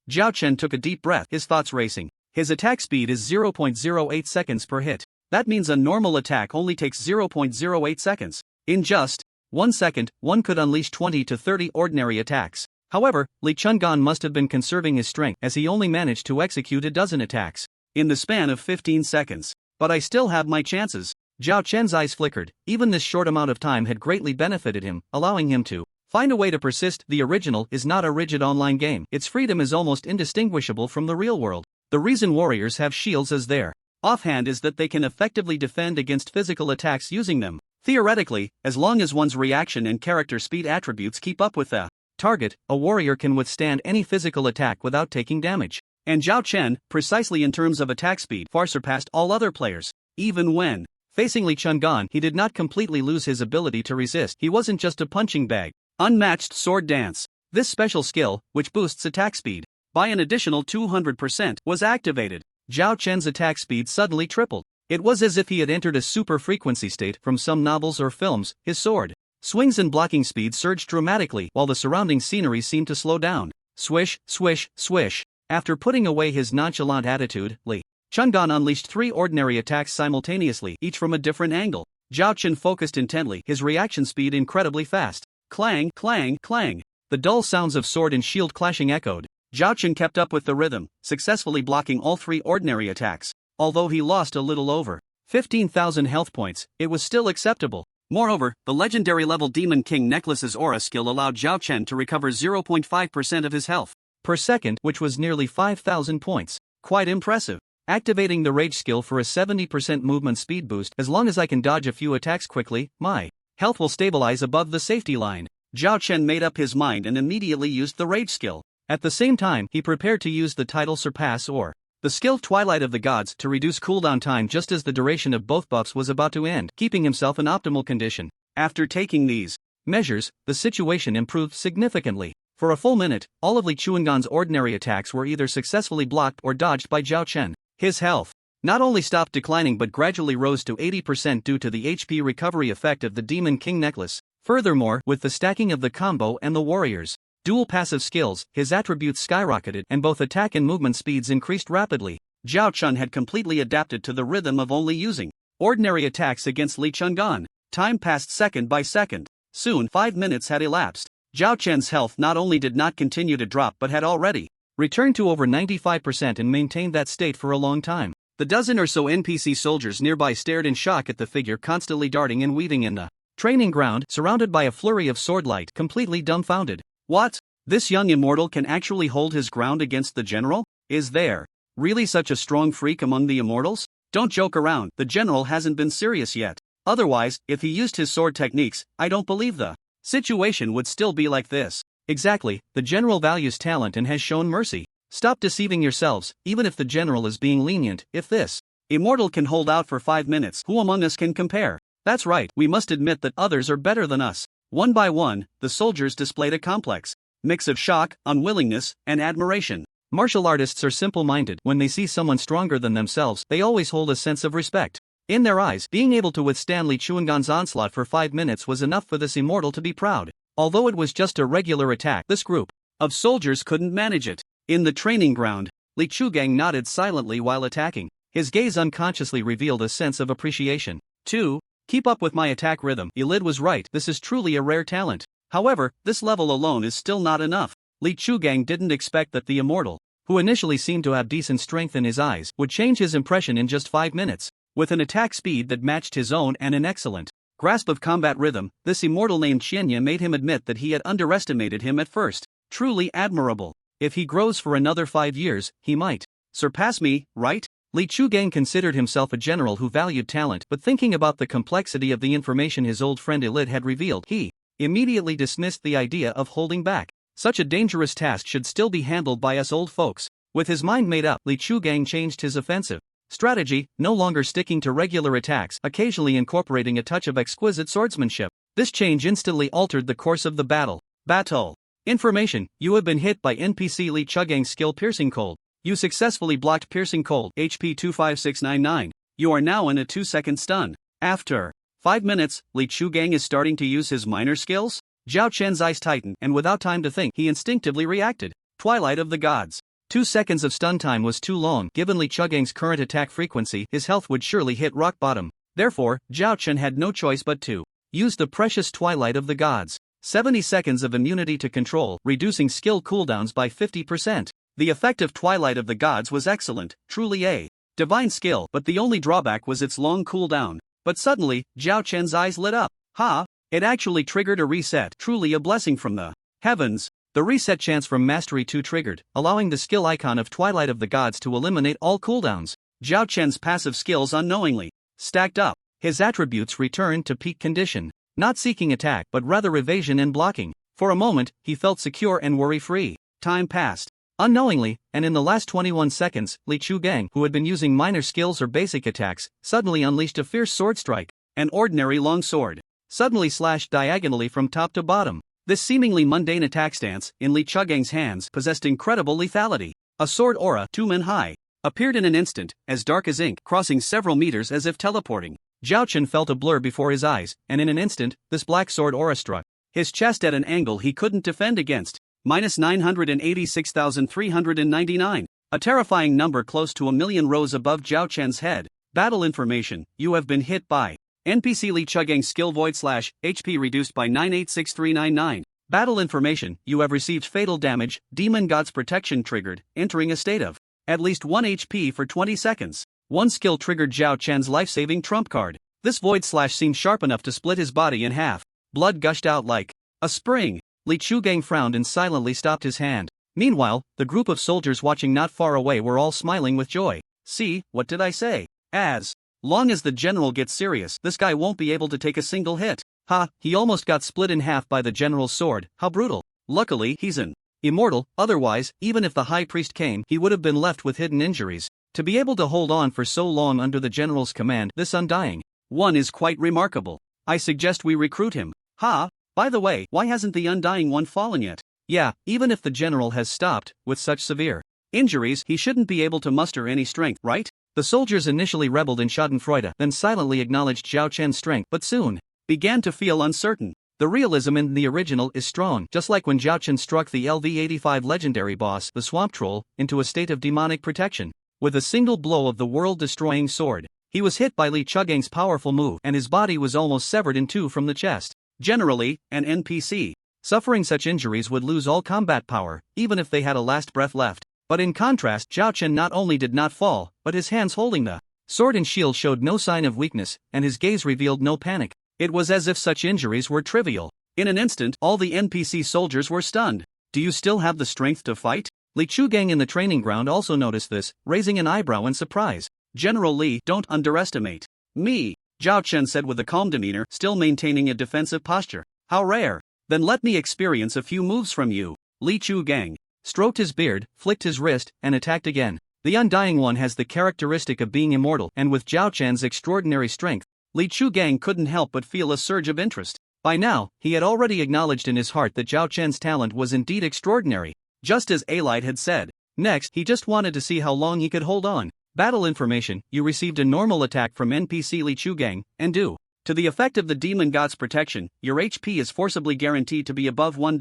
Speaker 2: Zhao Chen took a deep breath, his thoughts racing. His attack speed is 0.08 seconds per hit. That means a normal attack only takes 0.08 seconds. In just 1 second, one could unleash 20 to 30 ordinary attacks. However, Li Chungan must have been conserving his strength, as he only managed to execute a dozen attacks in the span of 15 seconds. But I still have my chances. Zhao Chen's eyes flickered. Even this short amount of time had greatly benefited him, allowing him to find a way to persist. The original is not a rigid online game. Its freedom is almost indistinguishable from the real world. The reason warriors have shields as their offhand is that they can effectively defend against physical attacks using them. Theoretically, as long as one's reaction and character speed attributes keep up with the target, a warrior can withstand any physical attack without taking damage. And Zhao Chen, precisely in terms of attack speed, far surpassed all other players. Even when facing Li Chungan, he did not completely lose his ability to resist. He wasn't just a punching bag. Unmatched sword dance. This special skill, which boosts attack speed by an additional 200%, was activated. Zhao Chen's attack speed suddenly tripled. It was as if he had entered a super frequency state from some novels or films. His sword swings and blocking speed surged dramatically, while the surrounding scenery seemed to slow down. Swish, swish, swish. After putting away his nonchalant attitude, Li Chungan unleashed 3 ordinary attacks simultaneously, each from a different angle. Zhao Chen focused intently, his reaction speed incredibly fast. Clang, clang, clang. The dull sounds of sword and shield clashing echoed. Zhao Chen kept up with the rhythm, successfully blocking all 3 ordinary attacks. Although he lost a little over 15,000 health points, it was still acceptable. Moreover, the legendary level Demon King Necklace's aura skill allowed Zhao Chen to recover 0.5% of his health per second, which was nearly 5,000 points. Quite impressive. Activating the rage skill for a 70% movement speed boost. As long as I can dodge a few attacks quickly, my health will stabilize above the safety line. Zhao Chen made up his mind and immediately used the rage skill. At the same time, he prepared to use the title Surpass or the skill Twilight of the Gods to reduce cooldown time just as the duration of both buffs was about to end, keeping himself in optimal condition. After taking these measures, the situation improved significantly. For a full minute, all of Li Chuangan's ordinary attacks were either successfully blocked or dodged by Zhao Chen. His health not only stopped declining but gradually rose to 80% due to the HP recovery effect of the Demon King Necklace. Furthermore, with the stacking of the combo and the warrior's dual passive skills, his attributes skyrocketed and both attack and movement speeds increased rapidly. Zhao Chen had completely adapted to the rhythm of only using ordinary attacks against Li Chungan. Time passed second by second. Soon, 5 minutes had elapsed. Zhao Chen's health not only did not continue to drop but had already returned to over 95% and maintained that state for a long time. The dozen or so NPC soldiers nearby stared in shock at the figure constantly darting and weaving in the training ground, surrounded by a flurry of swordlight, completely dumbfounded. What? This young immortal can actually hold his ground against the general? Is there really such a strong freak among the immortals? Don't joke around, the general hasn't been serious yet. Otherwise, if he used his sword techniques, I don't believe the situation would still be like this. Exactly, the general values talent and has shown mercy. Stop deceiving yourselves, even if the general is being lenient. If this immortal can hold out for 5 minutes, who among us can compare? That's right, we must admit that others are better than us. One by one, the soldiers displayed a complex mix of shock, unwillingness, and admiration.
Speaker 1: Martial artists are simple-minded. When they see someone stronger than themselves, they always hold a sense of respect. In their eyes, being able to withstand Li Chuangan's onslaught for 5 minutes was enough for this immortal to be proud. Although it was just a regular attack, this group of soldiers couldn't manage it. In the training ground, Li Chugang nodded silently while attacking. His gaze unconsciously revealed a sense of appreciation. 2. Keep up with my attack rhythm. Elid was right, this is truly a rare talent. However, this level alone is still not enough. Li Chugang didn't expect that the immortal, who initially seemed to have decent strength in his eyes, would change his impression in just 5 minutes. With an attack speed that matched his own and an excellent grasp of combat rhythm, this immortal named Qianya made him admit that he had underestimated him at first. Truly admirable. If he grows for another 5 years, he might surpass me, right? Li Chugang considered himself a general who valued talent, but thinking about the complexity of the information his old friend Elid had revealed, he immediately dismissed the idea of holding back. Such a dangerous task should still be handled by us old folks. With his mind made up, Li Chugang changed his offensive strategy, no longer sticking to regular attacks, occasionally incorporating a touch of exquisite swordsmanship. This change instantly altered the course of the battle. Battle. Information: you have been hit by NPC Li Chugang's skill Piercing Cold. You successfully blocked Piercing Cold, HP 25699. You are now in a 2-second stun. After 5 minutes, Li Chugang is starting to use his minor skills? Zhao Chen's eyes tightened, and without time to think, he instinctively reacted. Twilight of the Gods. 2 seconds of stun time was too long. Given Li Chugang's current attack frequency, his health would surely hit rock bottom. Therefore, Zhao Chen had no choice but to use the precious Twilight of the Gods. 70 seconds of immunity to control, reducing skill cooldowns by 50%. The effect of Twilight of the Gods was excellent, truly a divine skill, but the only drawback was its long cooldown. But suddenly, Zhao Chen's eyes lit up. Ha! It actually triggered a reset, truly a blessing from the heavens. The reset chance from Mastery 2 triggered, allowing the skill icon of Twilight of the Gods to eliminate all cooldowns. Zhao Chen's passive skills unknowingly stacked up. His attributes returned to peak condition, not seeking attack but rather evasion and blocking. For a moment, he felt secure and worry-free. Time passed. Unknowingly, and in the last 21 seconds, Li Chugang, who had been using minor skills or basic attacks, suddenly unleashed a fierce sword strike. An ordinary long sword suddenly slashed diagonally from top to bottom. This seemingly mundane attack stance, in Li Chugang's hands, possessed incredible lethality. A sword aura, 2 men high, appeared in an instant, as dark as ink, crossing several meters as if teleporting. Zhao Chen felt a blur before his eyes, and in an instant, this black sword aura struck his chest at an angle he couldn't defend against. Minus 986,399. A terrifying number close to 1,000,000 rows above Zhao Chen's head. Battle information: you have been hit by NPC Li Chugang skill void / HP reduced by 986,399. Battle information: you have received fatal damage, Demon God's protection triggered, entering a state of at least 1 HP for 20 seconds. One skill triggered Zhao Chen's life-saving trump card. This void / seemed sharp enough to split his body in half. Blood gushed out like a spring. Li Chugang frowned and silently stopped his hand. Meanwhile, the group of soldiers watching not far away were all smiling with joy. See, what did I say? As long as the general gets serious, this guy won't be able to take a single hit. Ha, he almost got split in half by the general's sword, how brutal. Luckily, he's an immortal, otherwise, even if the high priest came, he would have been left with hidden injuries. To be able to hold on for so long under the general's command, this undying one is quite remarkable. I suggest we recruit him. Ha, by the way, why hasn't the undying one fallen yet? Yeah, even if the general has stopped, with such severe injuries, he shouldn't be able to muster any strength, right? The soldiers initially rebelled in schadenfreude, then silently acknowledged Zhao Chen's strength, but soon began to feel uncertain. The realism in the original is strong, just like when Zhao Chen struck the LV-85 legendary boss, the Swamp Troll, into a state of demonic protection. With a single blow of the world-destroying sword, he was hit by Li Chugang's powerful move, and his body was almost severed in two from the chest. Generally, an NPC suffering such injuries would lose all combat power, even if they had a last breath left. But in contrast, Zhao Chen not only did not fall, but his hands holding the sword and shield showed no sign of weakness, and his gaze revealed no panic. It was as if such injuries were trivial. In an instant, all the NPC soldiers were stunned. Do you still have the strength to fight? Li Chugang in the training ground also noticed this, raising an eyebrow in surprise. General Li, don't underestimate me, Zhao Chen said with a calm demeanor, still maintaining a defensive posture. How rare. Then let me experience a few moves from you. Li Chugang stroked his beard, flicked his wrist, and attacked again. The Undying One has the characteristic of being immortal, and with Zhao Chen's extraordinary strength, Li Chugang couldn't help but feel a surge of interest. By now, he had already acknowledged in his heart that Zhao Chen's talent was indeed extraordinary. Just as Alite had said, Next, he just wanted to see how long he could hold on. Battle information: you received a normal attack from NPC Li Chugang, and due to the effect of the demon god's protection, your HP is forcibly guaranteed to be above 1.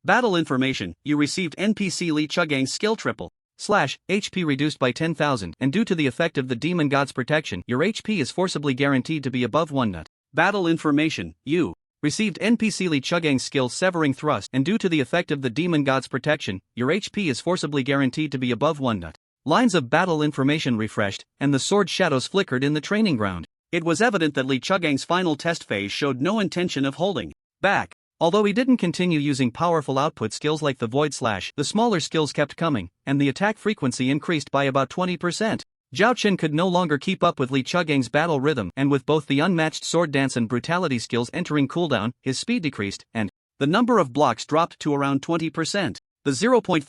Speaker 1: Battle information: you received NPC Li Chugang's skill triple / HP reduced by 10,000, and due to the effect of the demon god's protection, your HP is forcibly guaranteed to be above 1. Battle information: you received NPC Li Chugang's skill Severing Thrust, and due to the effect of the demon god's protection, your HP is forcibly guaranteed to be above 1. Lines of battle information refreshed, and the sword shadows flickered in the training ground. It was evident that Li Chugang's final test phase showed no intention of holding back. Although he didn't continue using powerful output skills like the Void Slash, the smaller skills kept coming, and the attack frequency increased by about 20%. Zhao Chen could no longer keep up with Li Chugang's battle rhythm, and with both the unmatched sword dance and brutality skills entering cooldown, his speed decreased, and the number of blocks dropped to around 20%. The 0.5%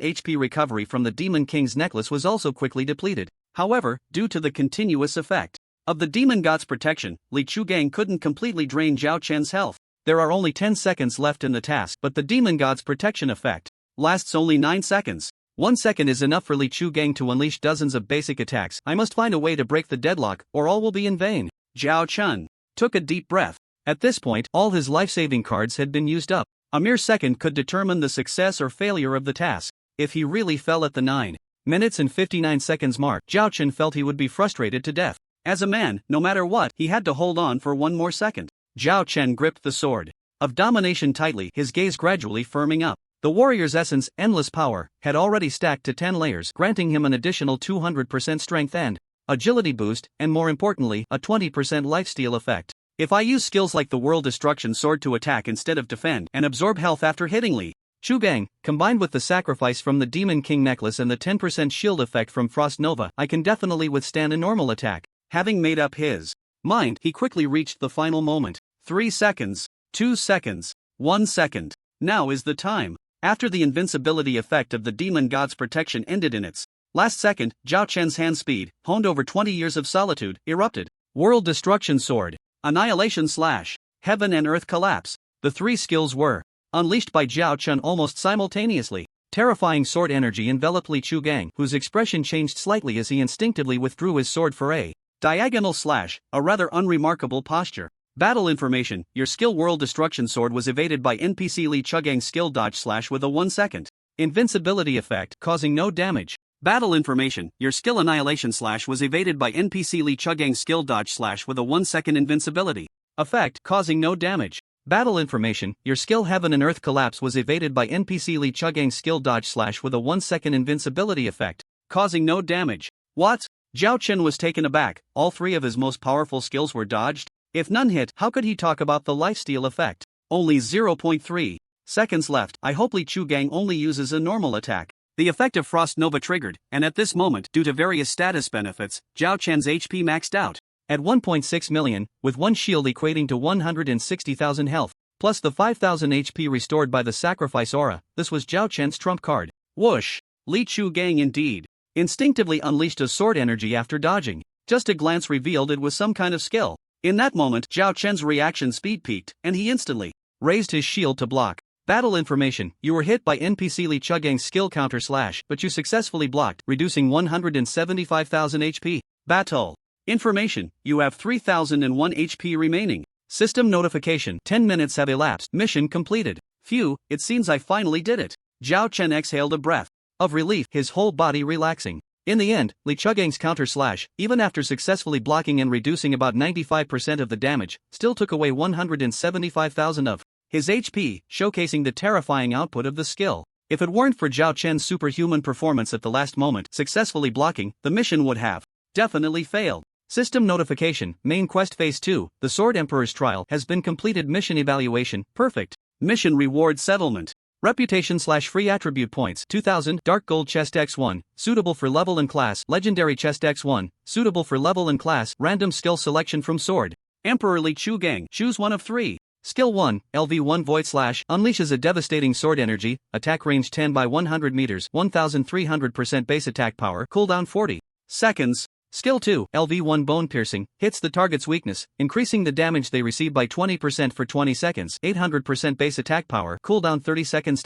Speaker 1: HP recovery from the Demon King's necklace was also quickly depleted. However, due to the continuous effect of the demon god's protection, Li Chugang couldn't completely drain Zhao Chen's health. There are only 10 seconds left in the task, but the demon god's protection effect lasts only 9 seconds. 1 second is enough for Li Chugang to unleash dozens of basic attacks. I must find a way to break the deadlock, or all will be in vain. Zhao Chen took a deep breath. At this point, all his life-saving cards had been used up. A mere second could determine the success or failure of the task. If he really fell at the 9 minutes and 59 seconds mark, Zhao Chen felt he would be frustrated to death. As a man, no matter what, he had to hold on for 1 more second. Zhao Chen gripped the sword of domination tightly, his gaze gradually firming up. The warrior's essence, endless power, had already stacked to 10 layers, granting him an additional 200% strength and agility boost, and more importantly, a 20% lifesteal effect. If I use skills like the World Destruction Sword to attack instead of defend and absorb health after hitting Li Chugang, combined with the sacrifice from the Demon King necklace and the 10% shield effect from Frost Nova, I can definitely withstand a normal attack. Having made up his mind, he quickly reached the final moment. 3 seconds, 2 seconds, 1 second. Now is the time. After the invincibility effect of the demon god's protection ended in its last second, Zhao Chen's hand speed, honed over 20 years of solitude, erupted. World Destruction Sword, Annihilation Slash, Heaven and Earth Collapse. The 3 skills were unleashed by Zhao Chen almost simultaneously. Terrifying sword energy enveloped Li Chugang, whose expression changed slightly as he instinctively withdrew his sword for a diagonal slash, a rather unremarkable posture. Battle information: your skill World Destruction Sword was evaded by NPC Li Chugang's skill Dodge Slash with a 1 second invincibility effect, causing no damage. Battle information: your skill Annihilation Slash was evaded by NPC Li Chugang's skill Dodge Slash with a 1 second invincibility effect, causing no damage. Battle information: your skill Heaven and Earth Collapse was evaded by NPC Li Chugang's skill Dodge Slash with a 1 second invincibility effect, causing no damage. What? Zhao Chen was taken aback. All 3 of his most powerful skills were dodged? If none hit, how could he talk about the lifesteal effect? Only 0.3 seconds left. I hope Li Chugang only uses a normal attack. The effect of Frost Nova triggered, and at this moment, due to various status benefits, Zhao Chen's HP maxed out at 1.6 million, with 1 shield equating to 160,000 health, plus the 5,000 HP restored by the sacrifice aura. This was Zhao Chen's trump card. Whoosh! Li Chugang indeed instinctively unleashed a sword energy after dodging. Just a glance revealed it was some kind of skill. In that moment, Zhao Chen's reaction speed peaked, and he instantly raised his shield to block. Battle information: you were hit by NPC Li Chugang's skill counter slash, but you successfully blocked, reducing 175,000 HP. Battle information: you have 3,001 HP remaining. System notification: 10 minutes have elapsed. Mission completed. Phew, it seems I finally did it. Zhao Chen exhaled a breath of relief, his whole body relaxing. In the end, Li Chugang's counter slash, even after successfully blocking and reducing about 95% of the damage, still took away 175,000 of his HP, showcasing the terrifying output of the skill. If it weren't for Zhao Chen's superhuman performance at the last moment, successfully blocking, the mission would have definitely failed. System notification: Main Quest Phase 2, The Sword Emperor's Trial has been completed. Mission evaluation: perfect. Mission reward settlement. Reputation/free attribute points 2000. Dark Gold Chest X1, suitable for level and class. Legendary Chest X1, suitable for level and class. Random skill selection from Sword Emperor Li Chugang. Choose one of 3. Skill 1, LV1 Void Slash, unleashes a devastating sword energy, attack range 10 by 100 meters, 1300% base attack power, cooldown 40 seconds. Skill 2, LV1 Bone Piercing, hits the target's weakness, increasing the damage they receive by 20% for 20 seconds, 800% base attack power, cooldown 30 seconds.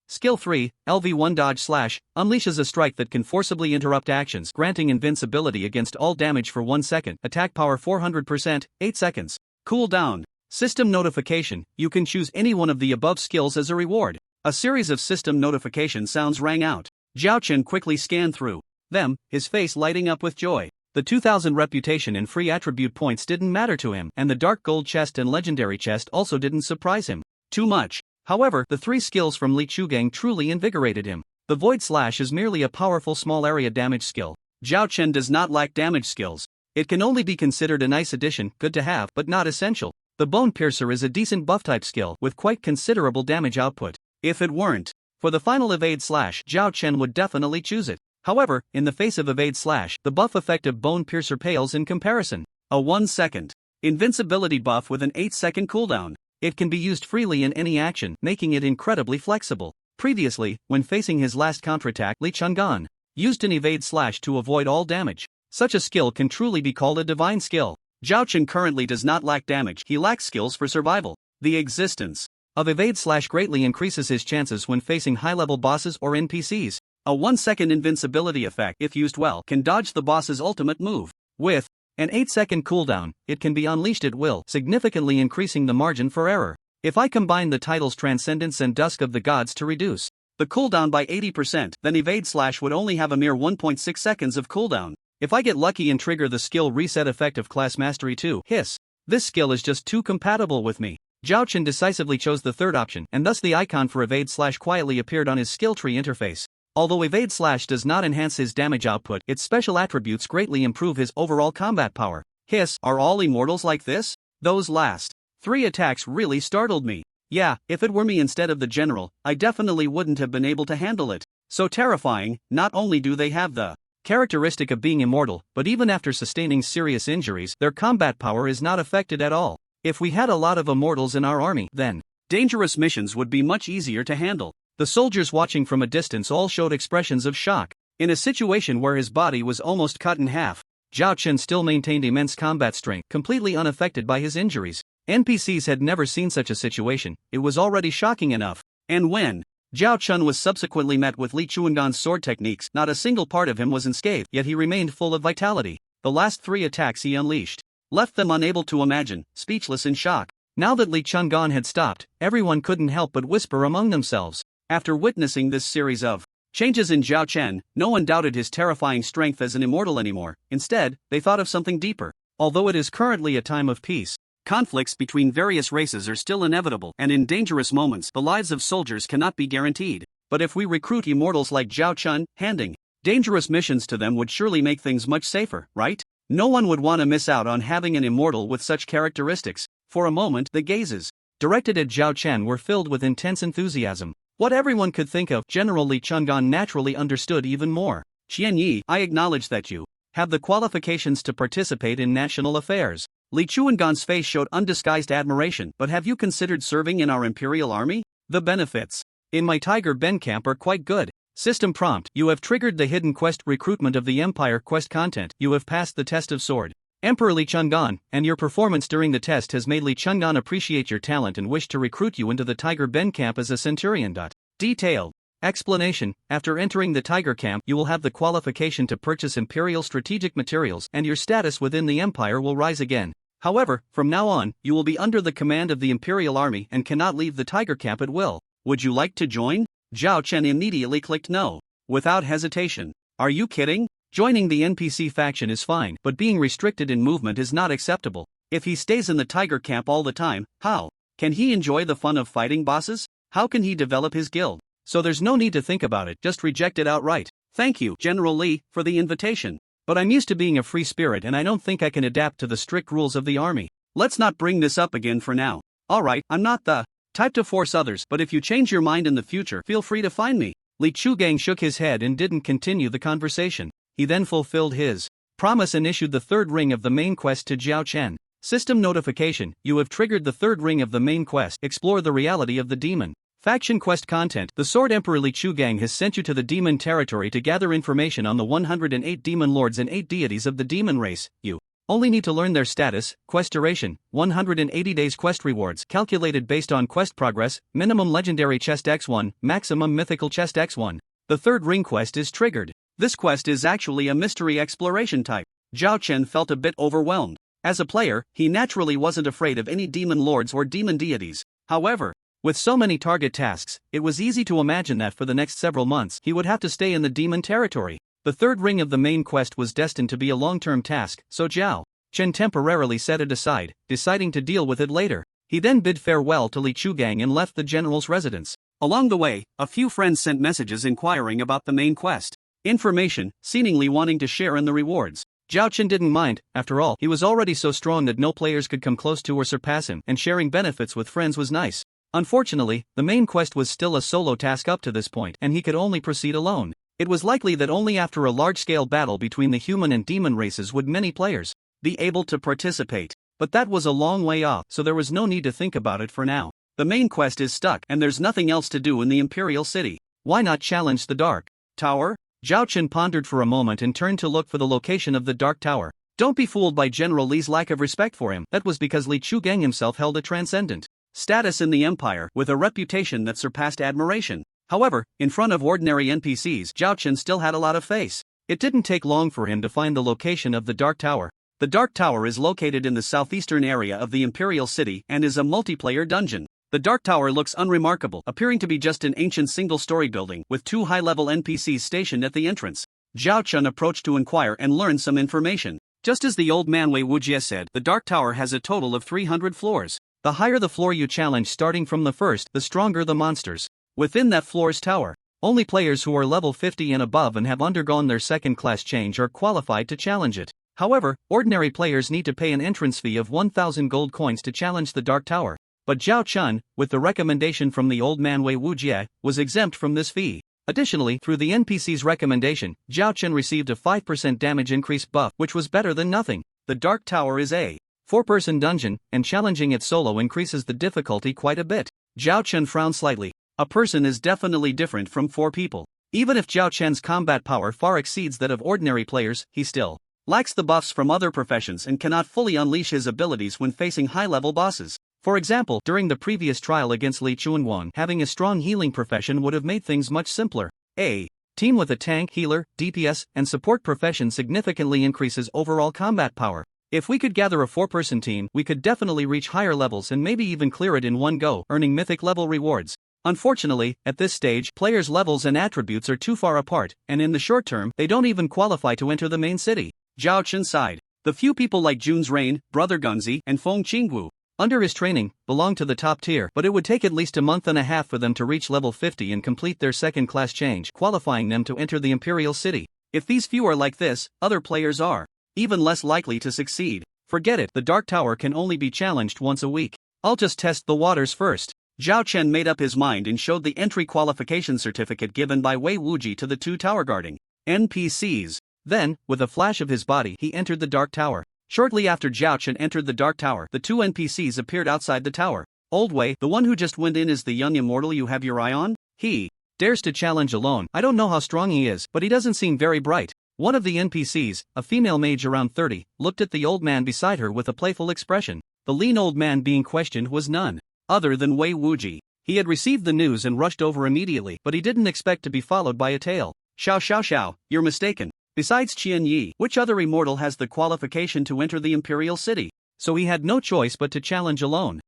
Speaker 2: Skill 3, LV1 Dodge Slash, unleashes a strike that can forcibly interrupt actions, granting invincibility against all damage for 1 second, attack power 400%, 8 seconds. Cooldown. System notification, you can choose any one of the above skills as a reward. A series of system notification sounds rang out. Zhao Chen quickly scanned through them, his face lighting up with joy. The 2000 reputation and free attribute points didn't matter to him, and the dark gold chest and legendary chest also didn't surprise him too much. However, the 3 skills from Li Chugang truly invigorated him. The Void Slash is merely a powerful small area damage skill. Zhao Chen does not lack damage skills. It can only be considered a nice addition, good to have, but not essential. The Bone Piercer is a decent buff type skill with quite considerable damage output. If it weren't for the final Evade Slash, Zhao Chen would definitely choose it. However, in the face of Evade Slash, the buff effect of Bone Piercer pales in comparison. A 1 second invincibility buff with an 8-second cooldown. It can be used freely in any action, making it incredibly flexible. Previously, when facing his last counterattack, Li Chungan used an Evade Slash to avoid all damage. Such a skill can truly be called a divine skill. Zhao Chen currently does not lack damage, he lacks skills for survival. The existence of Evade Slash greatly increases his chances when facing high-level bosses or NPCs. A 1-second invincibility effect, if used well, can dodge the boss's ultimate move. With an 8-second cooldown, it can be unleashed at will, significantly increasing the margin for error. If I combine the titles Transcendence and Dusk of the Gods to reduce the cooldown by 80%, then Evade Slash would only have a mere 1.6 seconds of cooldown. If I get lucky and trigger the skill Reset effect of Class Mastery 2, Hiss, this skill is just too compatible with me. Zhao Chen decisively chose the third option, and thus the icon for Evade Slash quietly appeared on his skill tree interface. Although Evade Slash does not enhance his damage output, its special attributes greatly improve his overall combat power. Hiss, are all immortals like this? Those last 3 attacks really startled me. Yeah, if it were me instead of the general, I definitely wouldn't have been able to handle it. So terrifying. Not only do they have the characteristic of being immortal, but even after sustaining serious injuries, their combat power is not affected at all. If we had a lot of immortals in our army, then dangerous missions would be much easier to handle. The soldiers watching from a distance all showed expressions of shock. In a situation where his body was almost cut in half, Zhao Chen still maintained immense combat strength, completely unaffected by his injuries. NPCs had never seen such a situation, it was already shocking enough. And when Zhao Chen was subsequently met with Li Chuangan's sword techniques, not a single part of him was unscathed, yet he remained full of vitality. The last 3 attacks he unleashed left them unable to imagine, speechless in shock. Now that Li Chuangan had stopped, everyone couldn't help but whisper among themselves. After witnessing this series of changes in Zhao Chen, no one doubted his terrifying strength as an immortal anymore. Instead, they thought of something deeper. Although it is currently a time of peace, conflicts between various races are still inevitable, and in dangerous moments, the lives of soldiers cannot be guaranteed. But if we recruit immortals like Zhao Chen, handing dangerous missions to them would surely make things much safer, right? No one would want to miss out on having an immortal with such characteristics. For a moment, the gazes directed at Zhao Chen were filled with intense enthusiasm. What everyone could think of, General Li Chungan naturally understood even more. Qian Yi, I acknowledge that you have the qualifications to participate in national affairs. Li Chuangan's face showed undisguised admiration, but have you considered serving in our imperial army? The benefits in my Tiger Ben camp are quite good. System prompt, you have triggered the hidden quest Recruitment of the Empire quest content, you have passed the test of sword. Emperor Li Chungan, and your performance during the test has made Li Chungan appreciate your talent and wish to recruit you into the Tiger Ben camp as a centurion. Detailed explanation, after entering the Tiger camp you will have the qualification to purchase Imperial strategic materials and your status within the Empire will rise again. However, from now on, you will be under the command of the Imperial Army and cannot leave the Tiger camp at will. Would you like to join? Zhao Chen immediately clicked no. Without hesitation. Are you kidding? Joining the NPC faction is fine, but being restricted in movement is not acceptable. If he stays in the Tiger camp all the time, how can he enjoy the fun of fighting bosses? How can he develop his guild? So there's no need to think about it, just reject it outright. Thank you, General Li, for the invitation. But I'm used to being a free spirit and I don't think I can adapt to the strict rules of the army. Let's not bring this up again for now. Alright, I'm not the type to force others, but if you change your mind in the future, feel free to find me. Li Chugang shook his head and didn't continue the conversation. He then fulfilled his promise and issued the third ring of the main quest to Zhao Chen. System notification, you have triggered the third ring of the main quest, explore the reality of the demon. Faction quest content, the Sword Emperor Li Chugang has sent you to the demon territory to gather information on the 108 demon lords and 8 deities of the demon race. You Only need to learn their status, quest duration, 180 days quest rewards calculated based on quest progress, minimum legendary chest x1, maximum mythical chest x1. The third ring quest is triggered. This quest is actually a mystery exploration type. Zhao Chen felt a bit overwhelmed. As a player, he naturally wasn't afraid of any demon lords or demon deities. However, with so many target tasks, it was easy to imagine that for the next several months he would have to stay in the demon territory. The third ring of the main quest was destined to be a long-term task, so Zhao Chen temporarily set it aside, deciding to deal with it later. He then bid farewell to Li Chugang and left the general's residence. Along the way, a few friends sent messages inquiring about the main quest. Information, seemingly wanting to share in the rewards. Zhao Chen didn't mind. After all, he was already so strong that no players could come close to or surpass him, and sharing benefits with friends was nice. Unfortunately, the main quest was still a solo task up to this point, and he could only proceed alone. It was likely that only after a large-scale battle between the human and demon races would many players be able to participate. But that was a long way off, so there was no need to think about it for now. The main quest is stuck, and there's nothing else to do in the Imperial City. Why not challenge the Dark Tower? Zhao Chen pondered for a moment and turned to look for the location of the Dark Tower. Don't be fooled by General Li's lack of respect for him. That was because Li Chugang himself held a transcendent status in the Empire with a reputation that surpassed admiration. However, in front of ordinary NPCs, Zhao Chen still had a lot of face. It didn't take long for him to find the location of the Dark Tower. The Dark Tower is located in the southeastern area of the Imperial City and is a multiplayer dungeon. The Dark Tower looks unremarkable, appearing to be just an ancient single-story building with two high-level NPCs stationed at the entrance. Zhao Chen approached to inquire and learn some information. Just as the old man Wei Wujie said, the Dark Tower has a total of 300 floors. The higher the floor you challenge starting from the first, the stronger the monsters within that floor's tower. Only players who are level 50 and above and have undergone their second class change are qualified to challenge it. However, ordinary players need to pay an entrance fee of 1,000 gold coins to challenge the Dark Tower. But Zhao Chen, with the recommendation from the old man Wei Wujie, was exempt from this fee. Additionally, through the NPC's recommendation, Zhao Chen received a 5% damage increase buff, which was better than nothing. The Dark Tower is a 4-person dungeon, and challenging it solo increases the difficulty quite a bit. Zhao Chen frowned slightly. A person is definitely different from 4 people. Even if Zhao Chen's combat power far exceeds that of ordinary players, he still lacks the buffs from other professions and cannot fully unleash his abilities when facing high-level bosses. For example, during the previous trial against Li Chuanguan, having a strong healing profession would have made things much simpler. A team with a tank, healer, DPS, and support profession significantly increases overall combat power. If we could gather a 4-person team, we could definitely reach higher levels and maybe even clear it in one go, earning mythic level rewards. Unfortunately, at this stage, players' levels and attributes are too far apart, and in the short term, they don't even qualify to enter the main city. Zhao Chen sighed. The few people like Jun's Rain, Brother Gunzi, and Feng Qingwu, under his training, belong to the top tier, but it would take at least a month and a half for them to reach level 50 and complete their second class change, qualifying them to enter the Imperial City. If these few are like this, other players are even less likely to succeed. Forget it, the Dark Tower can only be challenged once a week. I'll just test the waters first. Zhao Chen made up his mind and showed the entry qualification certificate given by Wei Wujie to the 2 tower guarding NPCs. Then, with a flash of his body, he entered the Dark Tower. Shortly after Zhao Chen entered the Dark Tower, the 2 NPCs appeared outside the tower. Old Wei, the one who just went in, is the young immortal you have your eye on? He dares to challenge alone. I don't know how strong he is, but he doesn't seem very bright. One of the NPCs, a female mage around 30, looked at the old man beside her with a playful expression. The lean old man being questioned was none other than Wei Wujie. He had received the news and rushed over immediately, but he didn't expect to be followed by a tale. Xiao, you're mistaken. Besides Qian Yi, which other immortal has the qualification to enter the Imperial City? So he had no choice but to challenge alone.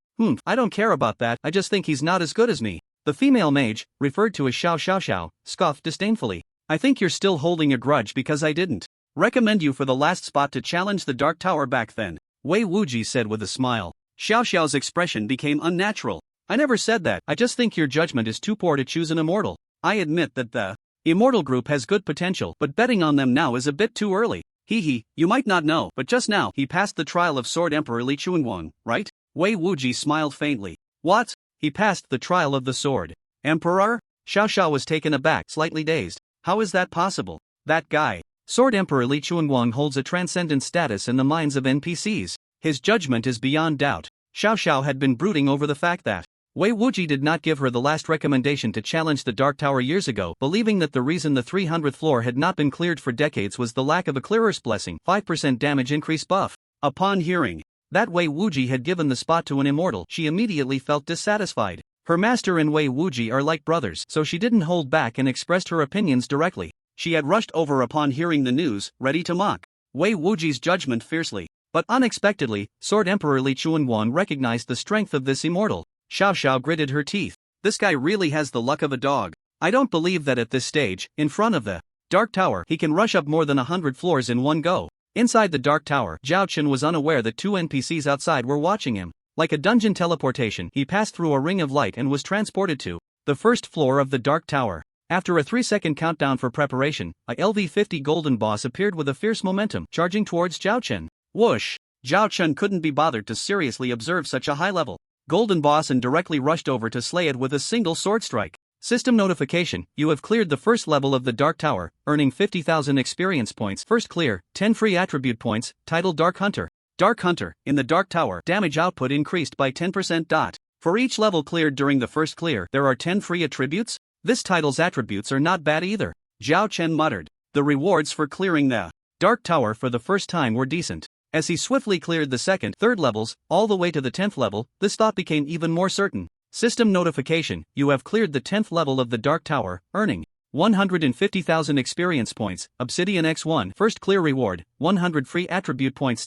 Speaker 2: I don't care about that, I just think he's not as good as me. The female mage, referred to as Xiao, scoffed disdainfully. I think you're still holding a grudge because I didn't recommend you for the last spot to challenge the Dark Tower back then, Wei Wujie said with a smile. Xiao's expression became unnatural. I never said that, I just think your judgment is too poor to choose an immortal. I admit that the immortal group has good potential, but betting on them now is a bit too early. You might not know, but just now he passed the trial of Sword Emperor Li Chuanguan, right? Wei Wujie smiled faintly. What? He passed the trial of the Sword Emperor? Xiao was taken aback, slightly dazed. How is that possible? That guy, Sword Emperor Li Chuanguan, holds a transcendent status in the minds of NPCs. His judgment is beyond doubt. Xiao had been brooding over the fact that Wei Wujie did not give her the last recommendation to challenge the Dark Tower years ago, believing that the reason the 300th floor had not been cleared for decades was the lack of a clearer's blessing, 5% damage increase buff. Upon hearing that Wei Wuji had given the spot to an immortal, she immediately felt dissatisfied. Her master and Wei Wuji are like brothers, so she didn't hold back and expressed her opinions directly. She had rushed over upon hearing the news, ready to mock Wei Wuji's judgment fiercely. But unexpectedly, Sword Emperor Li Chuanwan recognized the strength of this immortal. Xiao Xiao gritted her teeth. This guy really has the luck of a dog. I don't believe that at this stage, in front of the Dark Tower, he can rush up more than 100 floors in one go. Inside the Dark Tower, Zhao Chen was unaware that two NPCs outside were watching him. Like a dungeon teleportation, he passed through a ring of light and was transported to the first floor of the Dark Tower. After a 3-second countdown for preparation, a LV-50 golden boss appeared with a fierce momentum, charging towards Zhao Chen. Whoosh! Zhao Chen couldn't be bothered to seriously observe such a high-level golden boss and directly rushed over to slay it with a single sword strike. System notification: you have cleared the first level of the Dark Tower, earning 50,000 experience points. First clear, 10 free attribute points. Title: Dark Hunter. Dark Hunter. In the Dark Tower, damage output increased by 10%. For each level cleared during the first clear, there are 10 free attributes? This title's attributes are not bad either, Zhao Chen muttered. The rewards for clearing the Dark Tower for the first time were decent. As he swiftly cleared the second, third levels, all the way to the 10th level, this thought became even more certain. System notification: you have cleared the 10th level of the Dark Tower, earning 150,000 experience points. Obsidian X1. First clear reward, 100 free attribute points.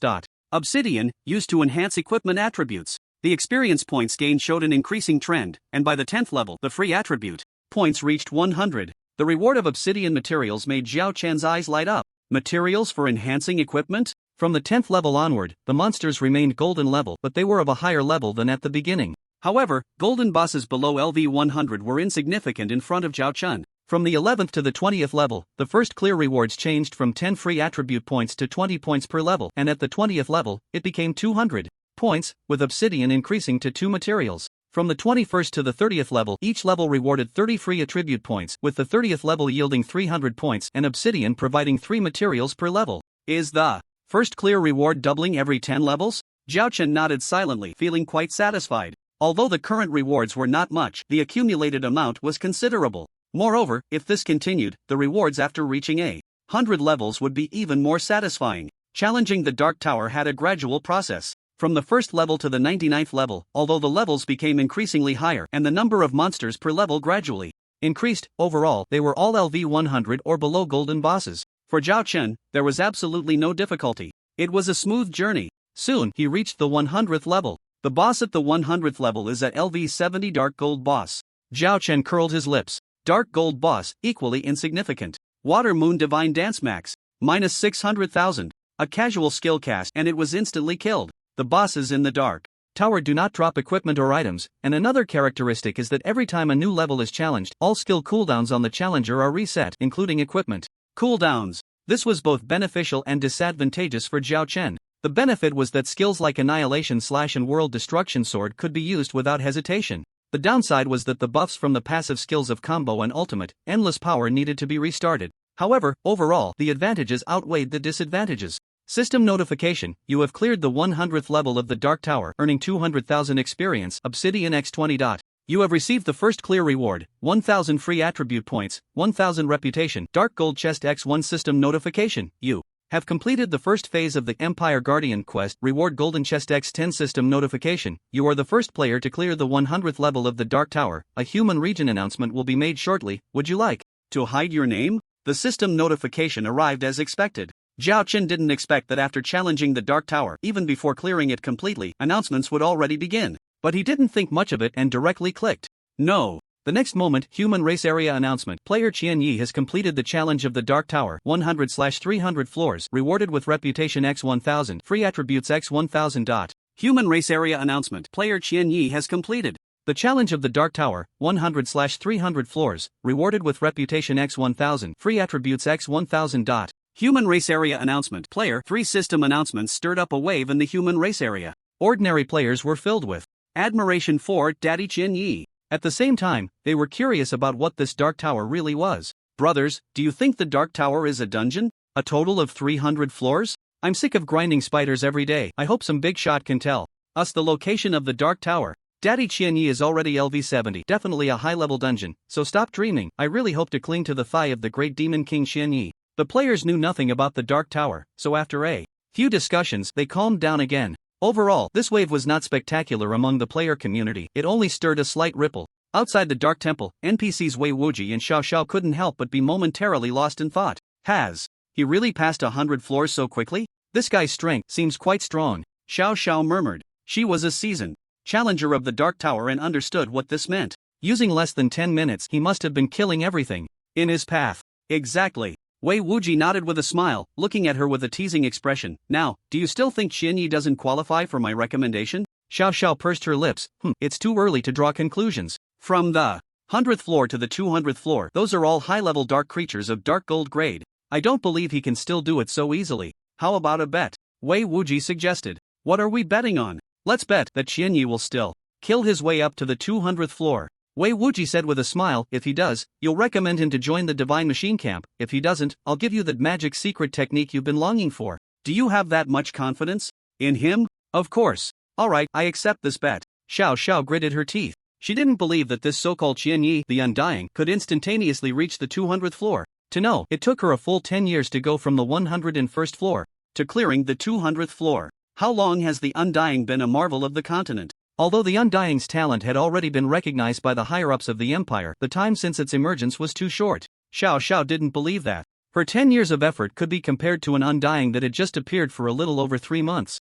Speaker 2: Obsidian, used to enhance equipment attributes. The experience points gained showed an increasing trend, and by the 10th level, the free attribute points reached 100. The reward of obsidian materials made Zhao Chen's eyes light up. Materials for enhancing equipment? From the 10th level onward, the monsters remained golden level, but they were of a higher level than at the beginning. However, golden bosses below LV100 were insignificant in front of Zhao Chen. From the 11th to the 20th level, the first clear rewards changed from 10 free attribute points to 20 points per level, and at the 20th level, it became 200 points, with obsidian increasing to 2 materials. From the 21st to the 30th level, each level rewarded 30 free attribute points, with the 30th level yielding 300 points and obsidian providing 3 materials per level. Is the first clear reward doubling every 10 levels? Zhao Chen nodded silently, feeling quite satisfied. Although the current rewards were not much, the accumulated amount was considerable. Moreover, if this continued, the rewards after reaching 100 levels would be even more satisfying. Challenging the Dark Tower had a gradual process. From the first level to the 99th level, although the levels became increasingly higher and the number of monsters per level gradually increased, overall, they were all LV100 or below golden bosses. For Zhao Chen, there was absolutely no difficulty. It was a smooth journey. Soon, he reached the 100th level. The boss at the 100th level is at LV70 Dark Gold Boss. Zhao Chen curled his lips. Dark Gold Boss, equally insignificant. Water Moon Divine Dance Max, minus 600,000. A casual skill cast and it was instantly killed. The bosses in the Dark Tower do not drop equipment or items, and another characteristic is that every time a new level is challenged, all skill cooldowns on the challenger are reset, including equipment cooldowns. This was both beneficial and disadvantageous for Zhao Chen. The benefit was that skills like Annihilation Slash and World Destruction Sword could be used without hesitation. The downside was that the buffs from the passive skills of Combo and Ultimate, Endless Power needed to be restarted. However, overall, the advantages outweighed the disadvantages. System notification: you have cleared the 100th level of the Dark Tower, earning 200,000 experience. Obsidian X20. You have received the first clear reward, 1,000 free attribute points, 1,000 reputation. Dark Gold Chest X1 system notification: you have completed the first phase of the Empire Guardian quest. Reward Golden Chest X10 system notification: you are the first player to clear the 100th level of the Dark Tower. A human region announcement will be made shortly. Would you like to hide your name? The system notification arrived as expected. Zhao Chen didn't expect that after challenging the Dark Tower, even before clearing it completely, announcements would already begin. But he didn't think much of it and directly clicked no. The next moment, human race area announcement: player Qian Yi has completed the challenge of the Dark Tower, 100/300 floors, rewarded with reputation X1000, free attributes X1000. Human race area announcement: player Qian Yi has completed the challenge of the Dark Tower, 100/300 floors, rewarded with reputation X1000, free attributes X1000. Human race area announcement: player 3 system announcements stirred up a wave in the human race area. Ordinary players were filled with admiration for Daddy Qian Yi. At the same time, they were curious about what this Dark Tower really was. Brothers, do you think the Dark Tower is a dungeon? A total of 300 floors? I'm sick of grinding spiders every day. I hope some big shot can tell us the location of the Dark Tower. Daddy Qian Yi is already LV70, definitely a high-level dungeon, so stop dreaming. I really hope to cling to the thigh of the great demon king Qian Yi. The players knew nothing about the Dark Tower, so after a
Speaker 1: Few discussions, they calmed down again. Overall, this wave was not spectacular among the player community, it only stirred a slight ripple. Outside the Dark Temple, NPCs Wei Wuji and Xiao Xiao couldn't help but be momentarily lost in thought. Has he really passed 100 floors so quickly? This guy's strength seems quite strong, Xiao Xiao murmured. She was a seasoned challenger of the Dark Tower and understood what this meant. Using less than 10 minutes, he must have been killing everything in his path. Exactly. Wei Wuji nodded with a smile, looking at her with a teasing expression. Now, do you still think Xianyi doesn't qualify for my recommendation? Xiao Xiao pursed her lips. It's too early to draw conclusions. From the 100th floor to the 200th floor, those are all high-level dark creatures of dark gold grade. I don't believe he can still do it so easily. How about a bet? Wei Wuji suggested. What are we betting on? Let's bet that Xianyi will still kill his way up to the 200th floor. Wei Wuji said with a smile. If he does, you'll recommend him to join the Divine Machine Camp. If he doesn't, I'll give you that magic secret technique you've been longing for. Do you have that much confidence in him? Of course. Alright, I accept this bet. Xiao Xiao gritted her teeth. She didn't believe that this so-called Xianyi, the Undying, could instantaneously reach the 200th floor. To know, it took her a full 10 years to go from the 101st floor to clearing the 200th floor. How long has the Undying been a marvel of the continent? Although the Undying's talent had already been recognized by the higher-ups of the Empire, the time since its emergence was too short. Xiao Xiao didn't believe that. Her 10 years of effort could be compared to an Undying that had just appeared for a little over 3 months.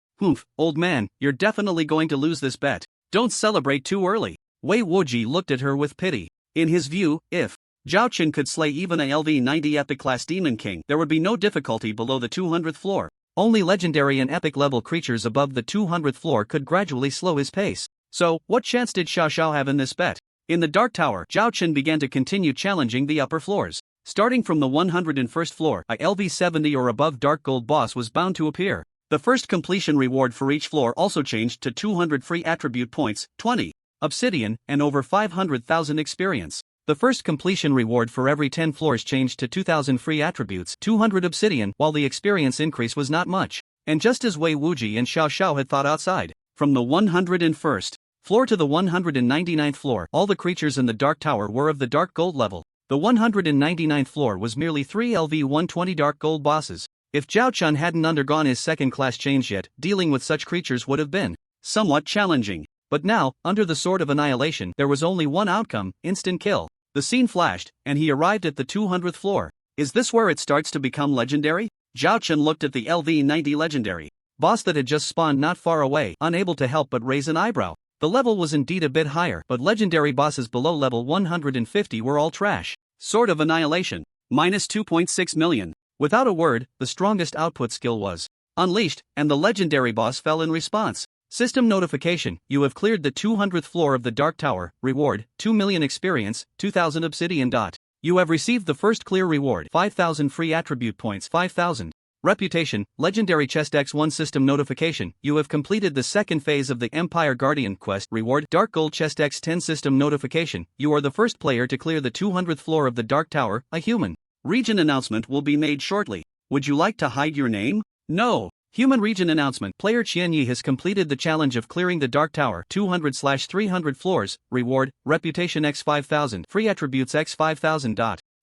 Speaker 1: Old man, you're definitely going to lose this bet. Don't celebrate too early. Wei Wuji looked at her with pity. In his view, if Zhao Qin could slay even a LV-90 epic-class Demon King, there would be no difficulty below the 200th floor. Only legendary and epic-level creatures above the 200th floor could gradually slow his pace. So, what chance did Xiao Xiao have in this bet? In the Dark Tower, Zhao Qin began to continue challenging the upper floors. Starting from the 101st floor, a LV-70 or above Dark Gold boss was bound to appear. The first completion reward for each floor also changed to 200 free attribute points, 20 obsidian, and over 500,000 experience. The first completion reward for every 10 floors changed to 2,000 free attributes, 200 obsidian, while the experience increase was not much. And just as Wei Wuji and Xiao Xiao had thought outside, from the 101st floor to the 199th floor, all the creatures in the Dark Tower were of the Dark Gold level. The 199th floor was merely 3 LV-120 Dark Gold bosses. If Zhao Chun hadn't undergone his second-class change yet, dealing with such creatures would have been somewhat challenging. But now, under the Sword of Annihilation, there was only one outcome: instant kill. The scene flashed, and he arrived at the 200th floor. Is this where it starts to become legendary? Zhao Chun looked at the LV-90 legendary boss that had just spawned not far away, unable to help but raise an eyebrow. The level was indeed a bit higher, but legendary bosses below level 150 were all trash. Sword of Annihilation. Minus 2.6 million. Without a word, the strongest output skill was unleashed, and the legendary boss fell in response. System notification: you have cleared the 200th floor of the Dark Tower. Reward: 2 million experience, 2,000 obsidian. You have received the first clear reward: 5,000 free attribute points, 5,000. Reputation: Legendary Chest X1 System notification: you have completed the second phase of the Empire Guardian quest. Reward: Dark Gold Chest X10 System notification: you are the first player to clear the 200th floor of the Dark Tower, a human. Region announcement will be made shortly. Would you like to hide your name? No. Human region announcement: player Qianyi has completed the challenge of clearing the Dark Tower 200/300 floors. Reward: Reputation X 5000, free attributes X 5000.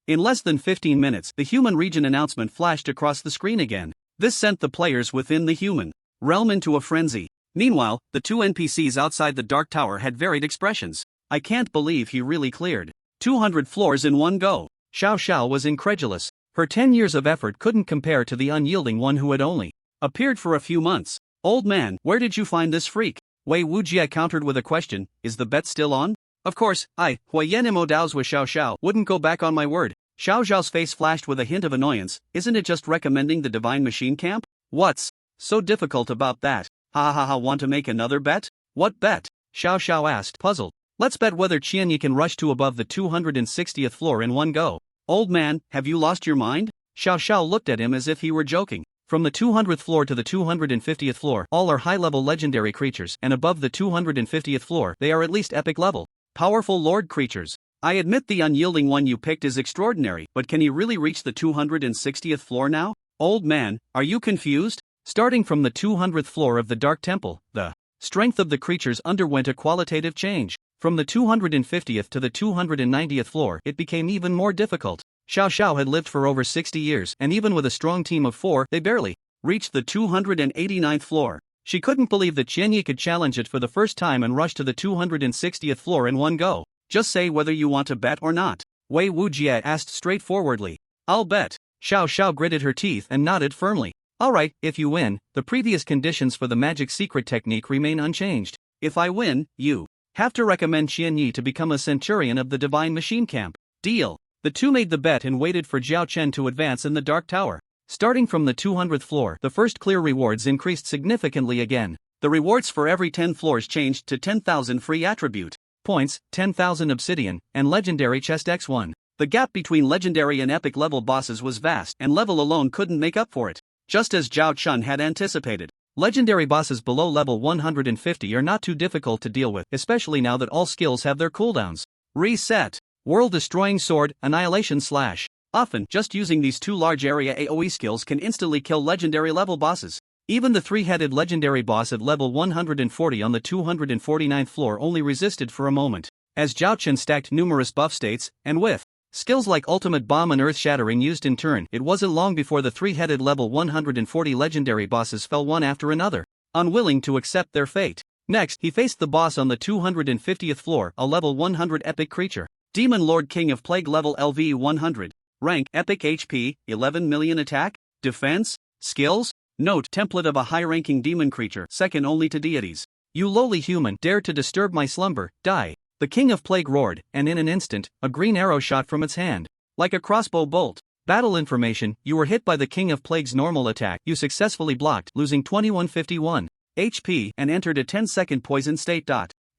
Speaker 1: In less than 15 minutes, the human region announcement flashed across the screen again. This sent the players within the human realm into a frenzy. Meanwhile, the two NPCs outside the Dark Tower had varied expressions. I can't believe he really cleared 200 floors in one go. Xiao Xiao was incredulous. Her 10 years of effort couldn't compare to the unyielding one who had only appeared for a few months. Old man, where did you find this freak? Wei Wujie countered with a question. Is the bet still on? Of course, Huayenimo Dao's with Xiao Xiao wouldn't go back on my word. Xiao Xiao's face flashed with a hint of annoyance. Isn't it just recommending the Divine Machine Camp? What's so difficult about that? Want to make another bet? What bet? Xiao Xiao asked, puzzled. Let's bet whether Qianyi can rush to above the 260th floor in one go. Old man, have you lost your mind? Xiao Xiao looked at him as if he were joking. From the 200th floor to the 250th floor, all are high-level legendary creatures, and above the 250th floor, they are at least epic level. Powerful lord creatures. I admit the unyielding one you picked is extraordinary, but can he really reach the 260th floor now? Old man, are you confused? Starting from the 200th floor of the Dark Temple, the strength of the creatures underwent a qualitative change. From the 250th to the 290th floor, it became even more difficult. Xiao Xiao had lived for over 60 years, and even with a strong team of 4, they barely
Speaker 2: reached the 289th floor. She couldn't believe that Qianyi could challenge it for the first time and rush to the 260th floor in one go. Just say whether you want to bet or not, Wei Wujie asked straightforwardly. I'll bet. Xiao Xiao gritted her teeth and nodded firmly. Alright, if you win, the previous conditions for the magic secret technique remain unchanged. If I win, you have to recommend Qianyi to become a centurion of the Divine Machine Camp. Deal. The two made the bet and waited for Zhao Chen to advance in the Dark Tower. Starting from the 200th floor, the first clear rewards increased significantly again. The rewards for every 10 floors changed to 10,000 free attribute points, 10,000 obsidian, and legendary chest X1. The gap between legendary and epic level bosses was vast, and level alone couldn't make up for it. Just as Zhao Chun had anticipated, legendary bosses below level 150 are not too difficult to deal with, especially now that all skills have their cooldowns. Reset. World-destroying sword, annihilation slash. Often, just using these two large area AoE skills can instantly kill legendary level bosses. Even the three-headed legendary boss at level 140 on the 249th floor only resisted for a moment, as Zhao Chen stacked numerous buff states, and with skills like Ultimate Bomb and Earth Shattering used in turn, it wasn't long before the three-headed level 140 legendary bosses fell one after another, unwilling to accept their fate. Next, he faced the boss on the 250th floor, a level 100 epic creature. Demon Lord King of Plague level LV 100. Rank Epic HP, 11 million attack, defense, skills. Note: template of a high-ranking demon creature, second only to deities. You lowly human dare to disturb my slumber, die. The King of Plague roared, and in an instant, a green arrow shot from its hand. Like a crossbow bolt. Battle information: you were hit by the King of Plague's normal attack, you successfully blocked, losing 2151 HP, and entered a 10-second poison state.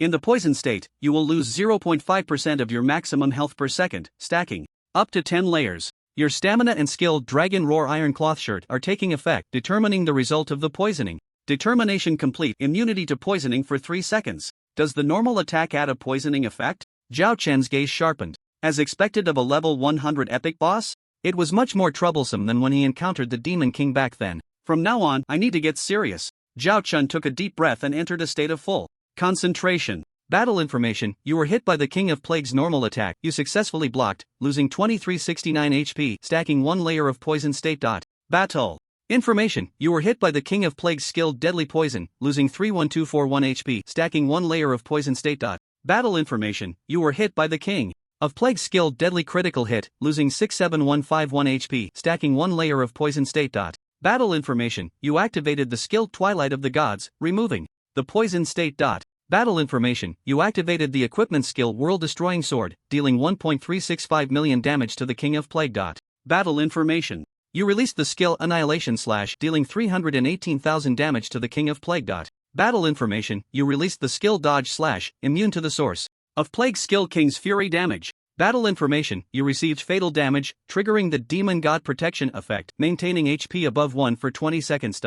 Speaker 2: In the poison state, you will lose 0.5% of your maximum health per second, stacking up to 10 layers. Your stamina and skill Dragon Roar Iron Cloth Shirt are taking effect, determining the result of the poisoning. Determination complete. Immunity to poisoning for 3 seconds. Does the normal attack add a poisoning effect? Zhao Chen's gaze sharpened. As expected of a level 100 epic boss? It was much more troublesome than when he encountered the Demon King back then. From now on, I need to get serious. Zhao Chen took a deep breath and entered a state of full concentration. Battle information: you were hit by the King of Plague's normal attack, you successfully blocked, losing 2369 HP, stacking 1 layer of poison state. Battle information: you were hit by the King of Plague's skilled deadly poison, losing 31241 HP, stacking 1 layer of poison state. Battle information: you were hit by the King of Plague's skilled deadly critical hit, losing 67151 HP, stacking 1 layer of poison state. Battle information: you activated the skill Twilight of the Gods, removing the poison state. Battle information: you activated the equipment skill World-Destroying Sword, dealing 1.365 million damage to the King of Plague. Battle information: you released the skill Annihilation Slash, dealing 318,000 damage to the King of Plague. Battle information: you released the skill Dodge Slash, immune to the source of Plague skill King's Fury damage. Battle information: you received fatal damage, triggering the Demon God Protection effect, maintaining HP above 1 for 20 seconds.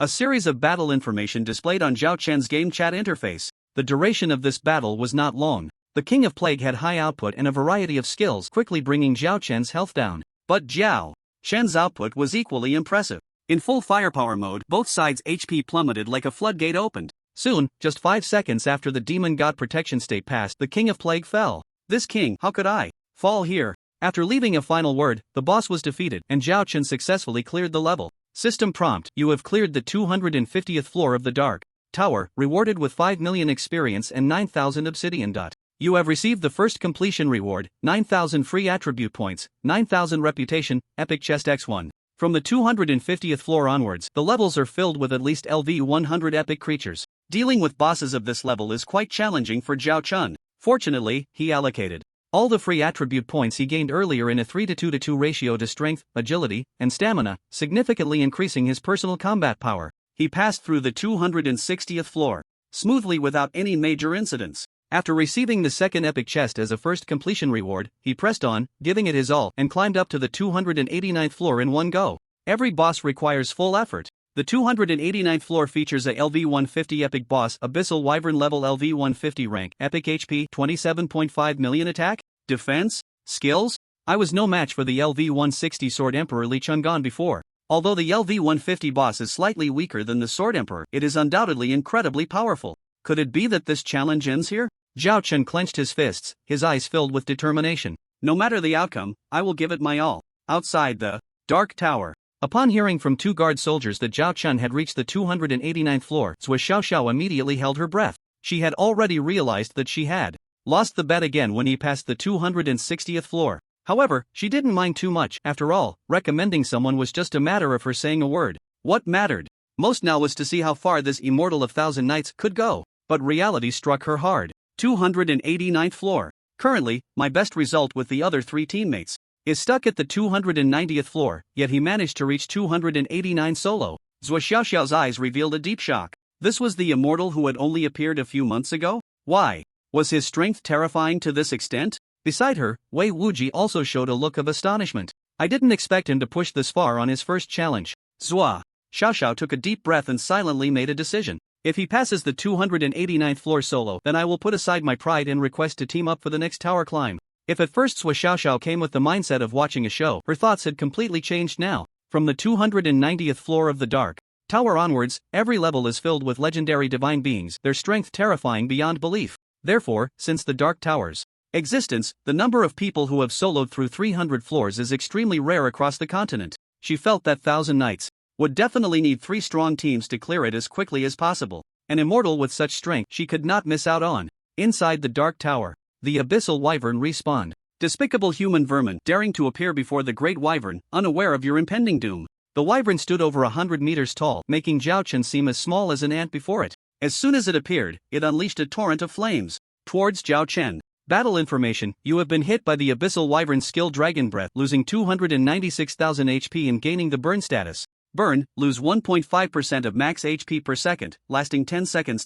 Speaker 2: A series of battle information displayed on Zhao Chen's game chat interface. The duration of this battle was not long. The King of Plague had high output and a variety of skills, quickly bringing Zhao Chen's health down. But Zhao Chen's output was equally impressive. In full firepower mode, both sides' HP plummeted like a floodgate opened. Soon, just 5 seconds after the Demon God Protection state passed, the King of Plague fell. This king, how could I fall here? After leaving a final word, the boss was defeated, and Zhao Chen successfully cleared the level. System prompt: you have cleared the 250th floor of the Dark Tower, rewarded with 5 million experience and 9,000 obsidian. You have received the first completion reward, 9,000 free attribute points, 9,000 reputation, epic chest X1. From the 250th floor onwards, the levels are filled with at least LV 100 epic creatures. Dealing with bosses of this level is quite challenging for Zhao Chun. Fortunately, he allocated all the free attribute points he gained earlier in a 3:2 ratio to strength, agility, and stamina, significantly increasing his personal combat power. He passed through the 260th floor smoothly without any major incidents. After receiving the second epic chest as a first completion reward, he pressed on, giving it his all, and climbed up to the 289th floor in one go. Every boss requires full effort. The 289th floor features a LV 150 epic boss, Abyssal Wyvern level LV 150 rank, epic HP, 27.5 million attack, defense, skills. I was no match for the LV 160 Sword Emperor Li Chungan before. Although the LV 150 boss is slightly weaker than the Sword Emperor, it is undoubtedly incredibly powerful. Could it be that this challenge ends here? Zhao Chen clenched his fists, his eyes filled with determination. No matter the outcome, I will give it my all. Outside the Dark Tower,
Speaker 1: Upon hearing from two guard soldiers that Zhao Chun had reached the 289th floor, Zhao Xiaoxiao immediately held her breath. She had already realized that she had lost the bet again when he passed the 260th floor. However, she didn't mind too much. After all, recommending someone was just a matter of her saying a word. What mattered most now was to see how far this immortal of Thousand Nights could go. But reality struck her hard. 289th floor. Currently, my best result with the other three teammates is stuck at the 290th floor, yet he managed to reach 289 solo. Zhao Xiaoxiao's eyes revealed a deep shock. This was the immortal who had only appeared a few months ago? Why? Was his strength terrifying to this extent? Beside her, Wei Wuji also showed a look of astonishment. I didn't expect him to push this far on his first challenge. Zhao Xiaoxiao took a deep breath and silently made a decision. If he passes the 289th floor solo, then I will put aside my pride and request to team up for the next tower climb. If at first Zhao Xiaoxiao came with the mindset of watching a show, her thoughts had completely changed now. From the 290th floor of the Dark Tower onwards, every level is filled with legendary divine beings, their strength terrifying beyond belief. Therefore, since the Dark Tower's existence, the number of people who have soloed through 300 floors is extremely rare across the continent. She felt that Thousand Nights would definitely need 3 strong teams to clear it as quickly as possible. An immortal with such strength she could not miss out on. Inside the Dark Tower, the Abyssal Wyvern respawned. Despicable human vermin, daring to appear before the Great Wyvern, unaware of your impending doom. The Wyvern stood over 100 meters tall, making Zhao Chun seem as small as an ant before it. As soon as it appeared, it unleashed a torrent of flames towards Zhao Chen. Battle information: you have been hit by the Abyssal Wyvern's skill Dragon Breath, losing 296,000 HP and gaining the burn status. Burn, lose 1.5% of max HP per second, lasting 10 seconds.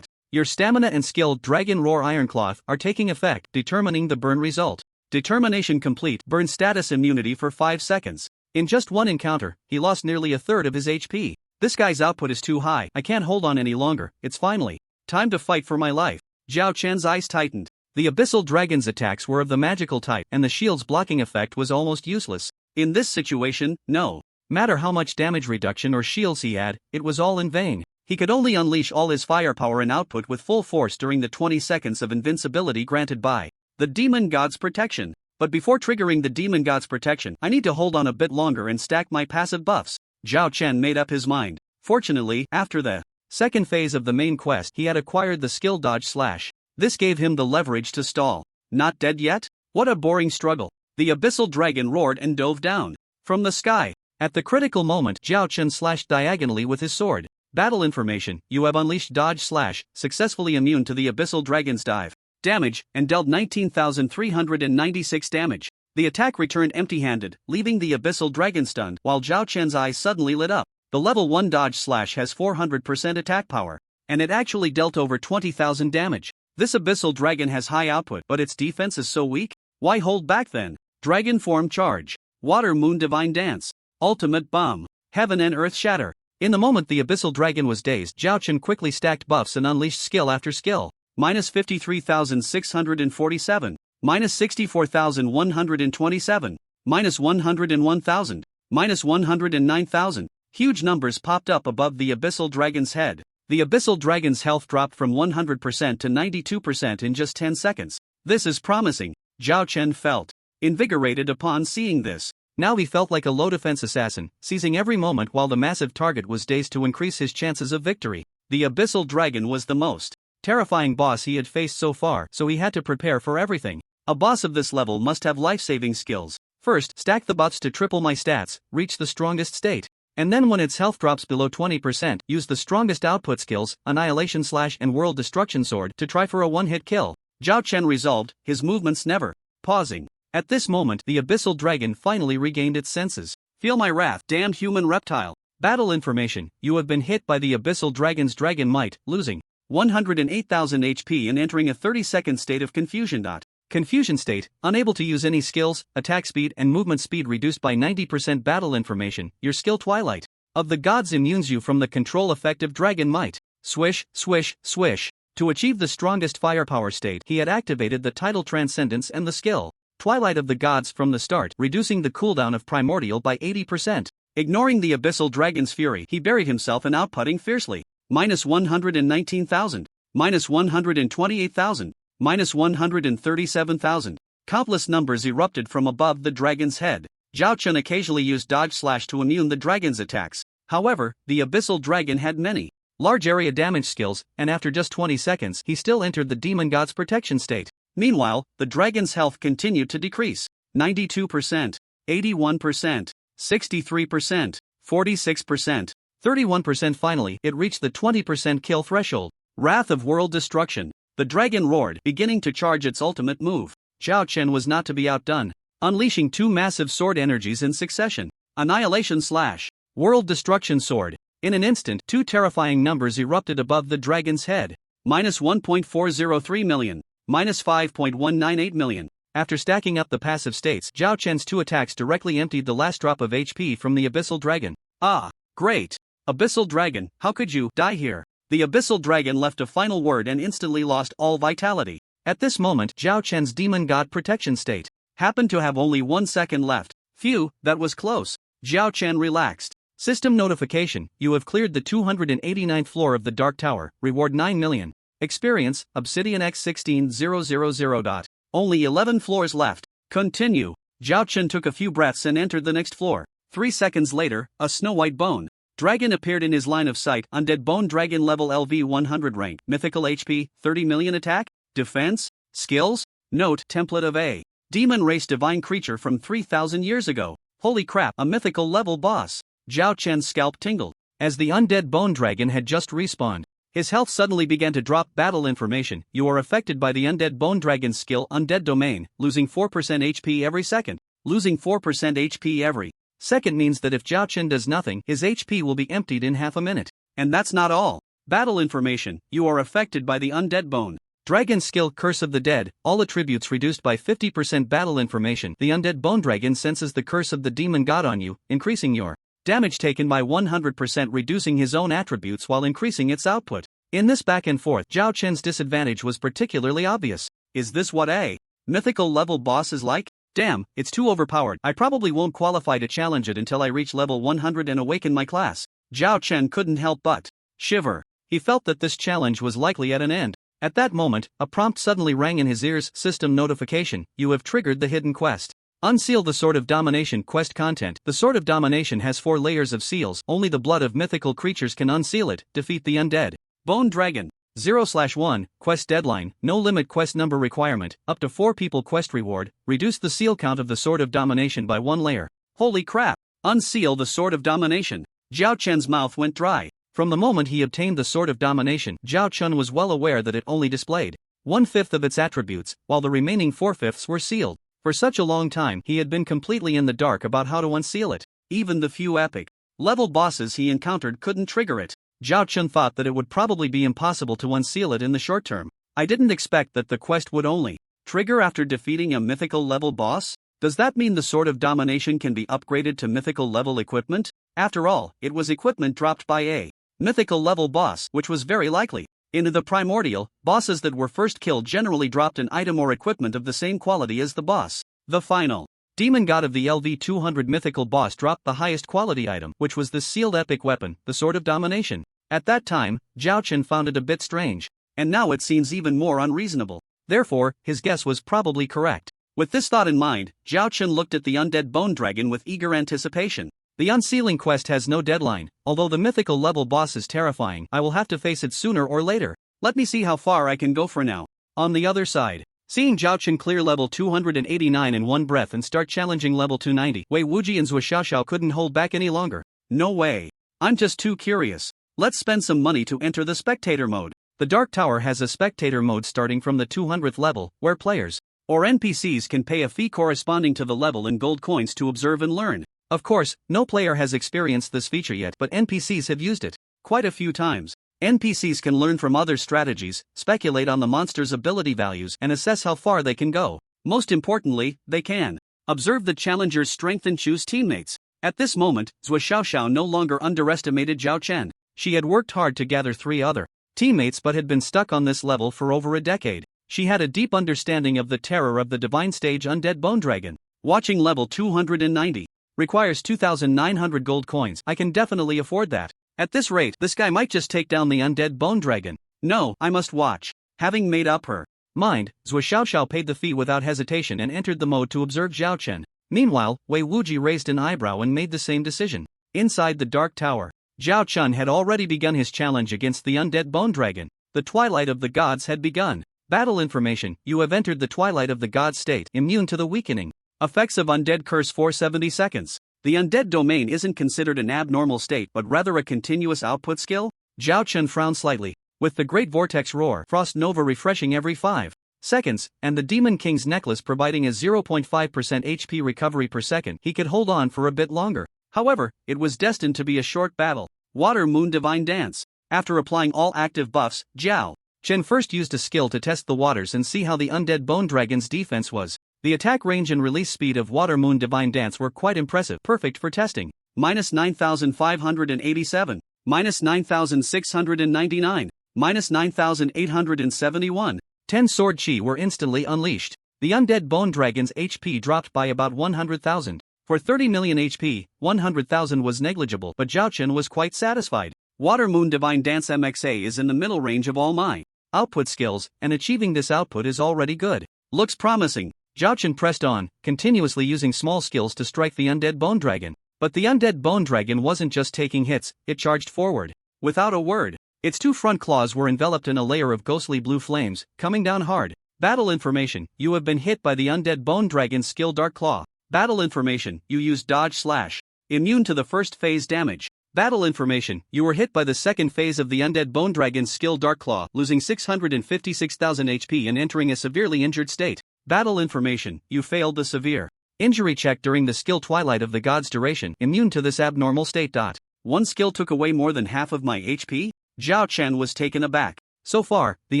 Speaker 1: Your stamina and skill Dragon Roar Ironcloth are taking effect, determining the burn result. Determination complete, burn status immunity for 5 seconds. In just one encounter, he lost nearly a third of his HP. This guy's output is too high, I can't hold on any longer, it's finally time to fight for my life. Zhao Chen's eyes tightened. The Abyssal Dragon's attacks were of the magical type, and the shield's blocking effect was almost useless. In this situation, no matter how much damage reduction or shields he had, it was all in vain. He could only unleash all his firepower and output with full force during the 20 seconds of invincibility granted by the Demon God's protection. But before triggering the Demon God's protection, I need to hold on a bit longer and stack my passive buffs. Zhao Chen made up his mind. Fortunately, after the second phase of the main quest, he had acquired the skill Dodge Slash. This gave him the leverage to stall. Not dead yet? What a boring struggle. The Abyssal Dragon roared and dove down from the sky. At the critical moment, Zhao Chen slashed diagonally with his sword. Battle information: you have unleashed Dodge Slash, successfully immune to the Abyssal Dragon's dive damage, and dealt 19,396 damage. The attack returned empty-handed, leaving the Abyssal Dragon stunned, while Zhao Chen's eyes suddenly lit up. The level 1 Dodge Slash has 400% attack power, and it actually dealt over 20,000 damage. This Abyssal Dragon has high output, but its defense is so weak? Why hold back then? Dragon Form Charge. Water Moon Divine Dance. Ultimate Bomb. Heaven and Earth Shatter. In the moment the Abyssal Dragon was dazed, Zhao Chen quickly stacked buffs and unleashed skill after skill. Minus 53,647. Minus 64,127. Minus 101,000. Minus 109,000. Huge numbers popped up above the Abyssal Dragon's head. The Abyssal Dragon's health dropped from 100% to 92% in just 10 seconds. This is promising. Zhao Chen felt invigorated upon seeing this. Now he felt like a low-defense assassin, seizing every moment while the massive target was dazed to increase his chances of victory. The Abyssal Dragon was the most terrifying boss he had faced so far, so he had to prepare for everything. A boss of this level must have life-saving skills. First, stack the buffs to triple my stats, reach the strongest state. And then when its health drops below 20%, use the strongest output skills, Annihilation Slash and World Destruction Sword, to try for a one-hit kill. Zhao Chen resolved, his movements never pausing. At this moment, the Abyssal Dragon finally regained its senses. Feel my wrath, damned human reptile. Battle information: you have been hit by the Abyssal Dragon's Dragon Might, losing 108,000 HP and entering a 30-second state of confusion. Confusion state: unable to use any skills, attack speed and movement speed reduced by 90%. Battle information: your skill Twilight of the Gods immunes you from the control effect of Dragon Might. Swish, swish, swish. To achieve the strongest firepower state, he had activated the title Transcendence and the skill Twilight of the Gods from the start, reducing the cooldown of Primordial by 80%. Ignoring the Abyssal Dragon's fury, he buried himself in outputting fiercely. Minus 119,000. Minus 128,000. Minus 137,000. Countless numbers erupted from above the dragon's head.
Speaker 2: Zhao Chen occasionally used dodge slash to immune the dragon's attacks. However, the abyssal dragon had many large area damage skills, and after just 20 seconds he still entered the demon god's protection state. Meanwhile, the dragon's health continued to decrease. 92%, 81%, 63%, 46%, 31%. Finally, it reached the 20% kill threshold. Wrath of World Destruction. The dragon roared, beginning to charge its ultimate move. Zhao Chen was not to be outdone, unleashing two massive sword energies in succession. Annihilation slash World Destruction Sword. In an instant, two terrifying numbers erupted above the dragon's head. -1.403 million, -5.198 million. After stacking up the passive states, Zhao Chen's two attacks directly emptied the last drop of HP from the abyssal dragon. Ah, great! Abyssal dragon, how could you die here? The abyssal dragon left a final word and instantly lost all vitality. At this moment, Zhao Chen's demon god protection state happened to have only 1 second left. Phew, that was close. Zhao Chen relaxed. System notification: you have cleared the 289th floor of the Dark Tower, reward 9 million. Experience, Obsidian X16000. Only 11 floors left. Continue. Zhao Chen took a few breaths and entered the next floor. 3 seconds later, a snow-white bone dragon appeared in his line of sight. Undead bone dragon level LV 100 rank. Mythical HP, 30 million attack, defense, skills. Note, template of a demon race divine creature from 3,000 years ago. Holy crap, a mythical level boss. Zhao Chen's scalp tingled. As the undead bone dragon had just respawned, his health suddenly began to drop. Battle information: you are affected by the undead bone dragon's skill Undead Domain, losing 4% HP every second. Losing 4% HP every second means that if Zhao Chen does nothing, his HP will be emptied in half a minute. And that's not all. Battle information: you are affected by the undead bone dragon skill Curse of the Dead, all attributes reduced by 50%. Battle information: the undead bone dragon senses the curse of the demon god on you, increasing your damage taken by 100%, reducing his own attributes while increasing its output. In this back and forth, Zhao Chen's disadvantage was particularly obvious. Is this what a mythical level boss is like? Damn, it's too overpowered. I probably won't qualify to challenge it until I reach level 100 and awaken my class. Zhao Chen couldn't help but shiver. He felt that this challenge was likely at an end. At that moment, a prompt suddenly rang in his ears. System notification: you have triggered the hidden quest. Unseal the Sword of Domination. Quest content: the Sword of Domination has 4 layers of seals. Only the blood of mythical creatures can unseal it. Defeat the undead bone dragon. 0/1. Quest deadline: no limit. Quest number requirement: up to 4 people. Quest reward: reduce the seal count of the Sword of Domination by 1 layer. Holy crap! Unseal the Sword of Domination. Zhao Chen's mouth went dry. From the moment he obtained the Sword of Domination, Zhao Chen was well aware that it only displayed 1/5 of its attributes, while the remaining 4/5 were sealed. For such a long time, he had been completely in the dark about how to unseal it. Even the few epic level bosses he encountered couldn't trigger it. Zhao Chen thought that it would probably be impossible to unseal it in the short term. I didn't expect that the quest would only trigger after defeating a mythical level boss. Does that mean the Sword of Domination can be upgraded to mythical level equipment? After all, it was equipment dropped by a mythical level boss, which was very likely. In the primordial, bosses that were first killed generally dropped an item or equipment of the same quality as the boss. The final demon god of the LV 200 mythical boss dropped the highest quality item, which was the sealed epic weapon, the Sword of Domination. At that time, Zhao Chen found it a bit strange. And now it seems even more unreasonable. Therefore, his guess was probably correct. With this thought in mind, Zhao Chen looked at the undead bone dragon with eager anticipation. The unsealing quest has no deadline. Although the mythical level boss is terrifying, I will have to face it sooner or later. Let me see how far I can go for now. On the other side, seeing Zhao Chen clear level 289 in one breath and start challenging level 290, Wei Wuji and Zhou Xiaoxiao couldn't hold back any longer. No way. I'm just too curious. Let's spend some money to enter the spectator mode. The Dark Tower has a spectator mode starting from the 200th level, where players or NPCs can pay a fee corresponding to the level in gold coins to observe and learn. Of course, no player has experienced this feature yet, but NPCs have used it quite a few times. NPCs can learn from others' strategies, speculate on the monster's ability values, and assess how far they can go. Most importantly, they can observe the challenger's strength and choose teammates. At this moment, Zhou Xiaoxiao no longer underestimated Zhao Chen. She had worked hard to gather 3 other teammates but had been stuck on this level for over a decade. She had a deep understanding of the terror of the divine stage undead bone dragon. Watching level 290 requires 2,900 gold coins. I can definitely afford that. At this rate, this guy might just take down the undead bone dragon. No, I must watch. Having made up her mind, Zhou Xiaoxiao paid the fee without hesitation and entered the mode to observe Zhao Chen.
Speaker 1: Meanwhile, Wei Wuji raised an eyebrow and made the same decision. Inside the Dark Tower, Zhao Chun had already begun his challenge against the undead bone dragon. The twilight of the gods had begun. Battle information: you have entered the twilight of the god state, immune to the weakening effects of undead curse for 70 seconds. The undead domain isn't considered an abnormal state but rather a continuous output skill? Zhao Chun frowned slightly. With the Great Vortex Roar, Frost Nova refreshing every 5 seconds, and the Demon King's necklace providing a 0.5% HP recovery per second, he could hold on for a bit longer. However, it was destined to be a short battle. Water Moon Divine Dance. After applying all active buffs, Zhao Chen first used a skill to test the waters and see how the undead bone dragon's defense was. The attack range and release speed of Water Moon Divine Dance were quite impressive, perfect for testing. -9,587, -9,699, -9,871. 10 sword chi were instantly unleashed. The undead bone dragon's HP dropped by about 100,000. For 30 million HP, 100,000 was negligible, but Zhao Chen was quite satisfied. Water Moon Divine Dance MXA is in the middle range of all my output skills, and achieving this output is already good. Looks promising. Zhao Chen pressed on, continuously using small skills to strike the undead bone dragon. But the undead bone dragon wasn't just taking hits, it charged forward. Without a word, its 2 front claws were enveloped in a layer of ghostly blue flames, coming down hard. Battle information: you have been hit by the undead bone dragon's skill Dark Claw. Battle information: you used Dodge Slash. Immune to the first phase damage. Battle information: you were hit by the second phase of the undead bone dragon's skill Dark Claw, losing 656,000 HP and entering a severely injured state. Battle information: you failed the severe injury check during the skill Twilight of the Gods duration, immune to this abnormal state. One skill took away more than half of my HP? Zhao Chen was taken aback. So far, the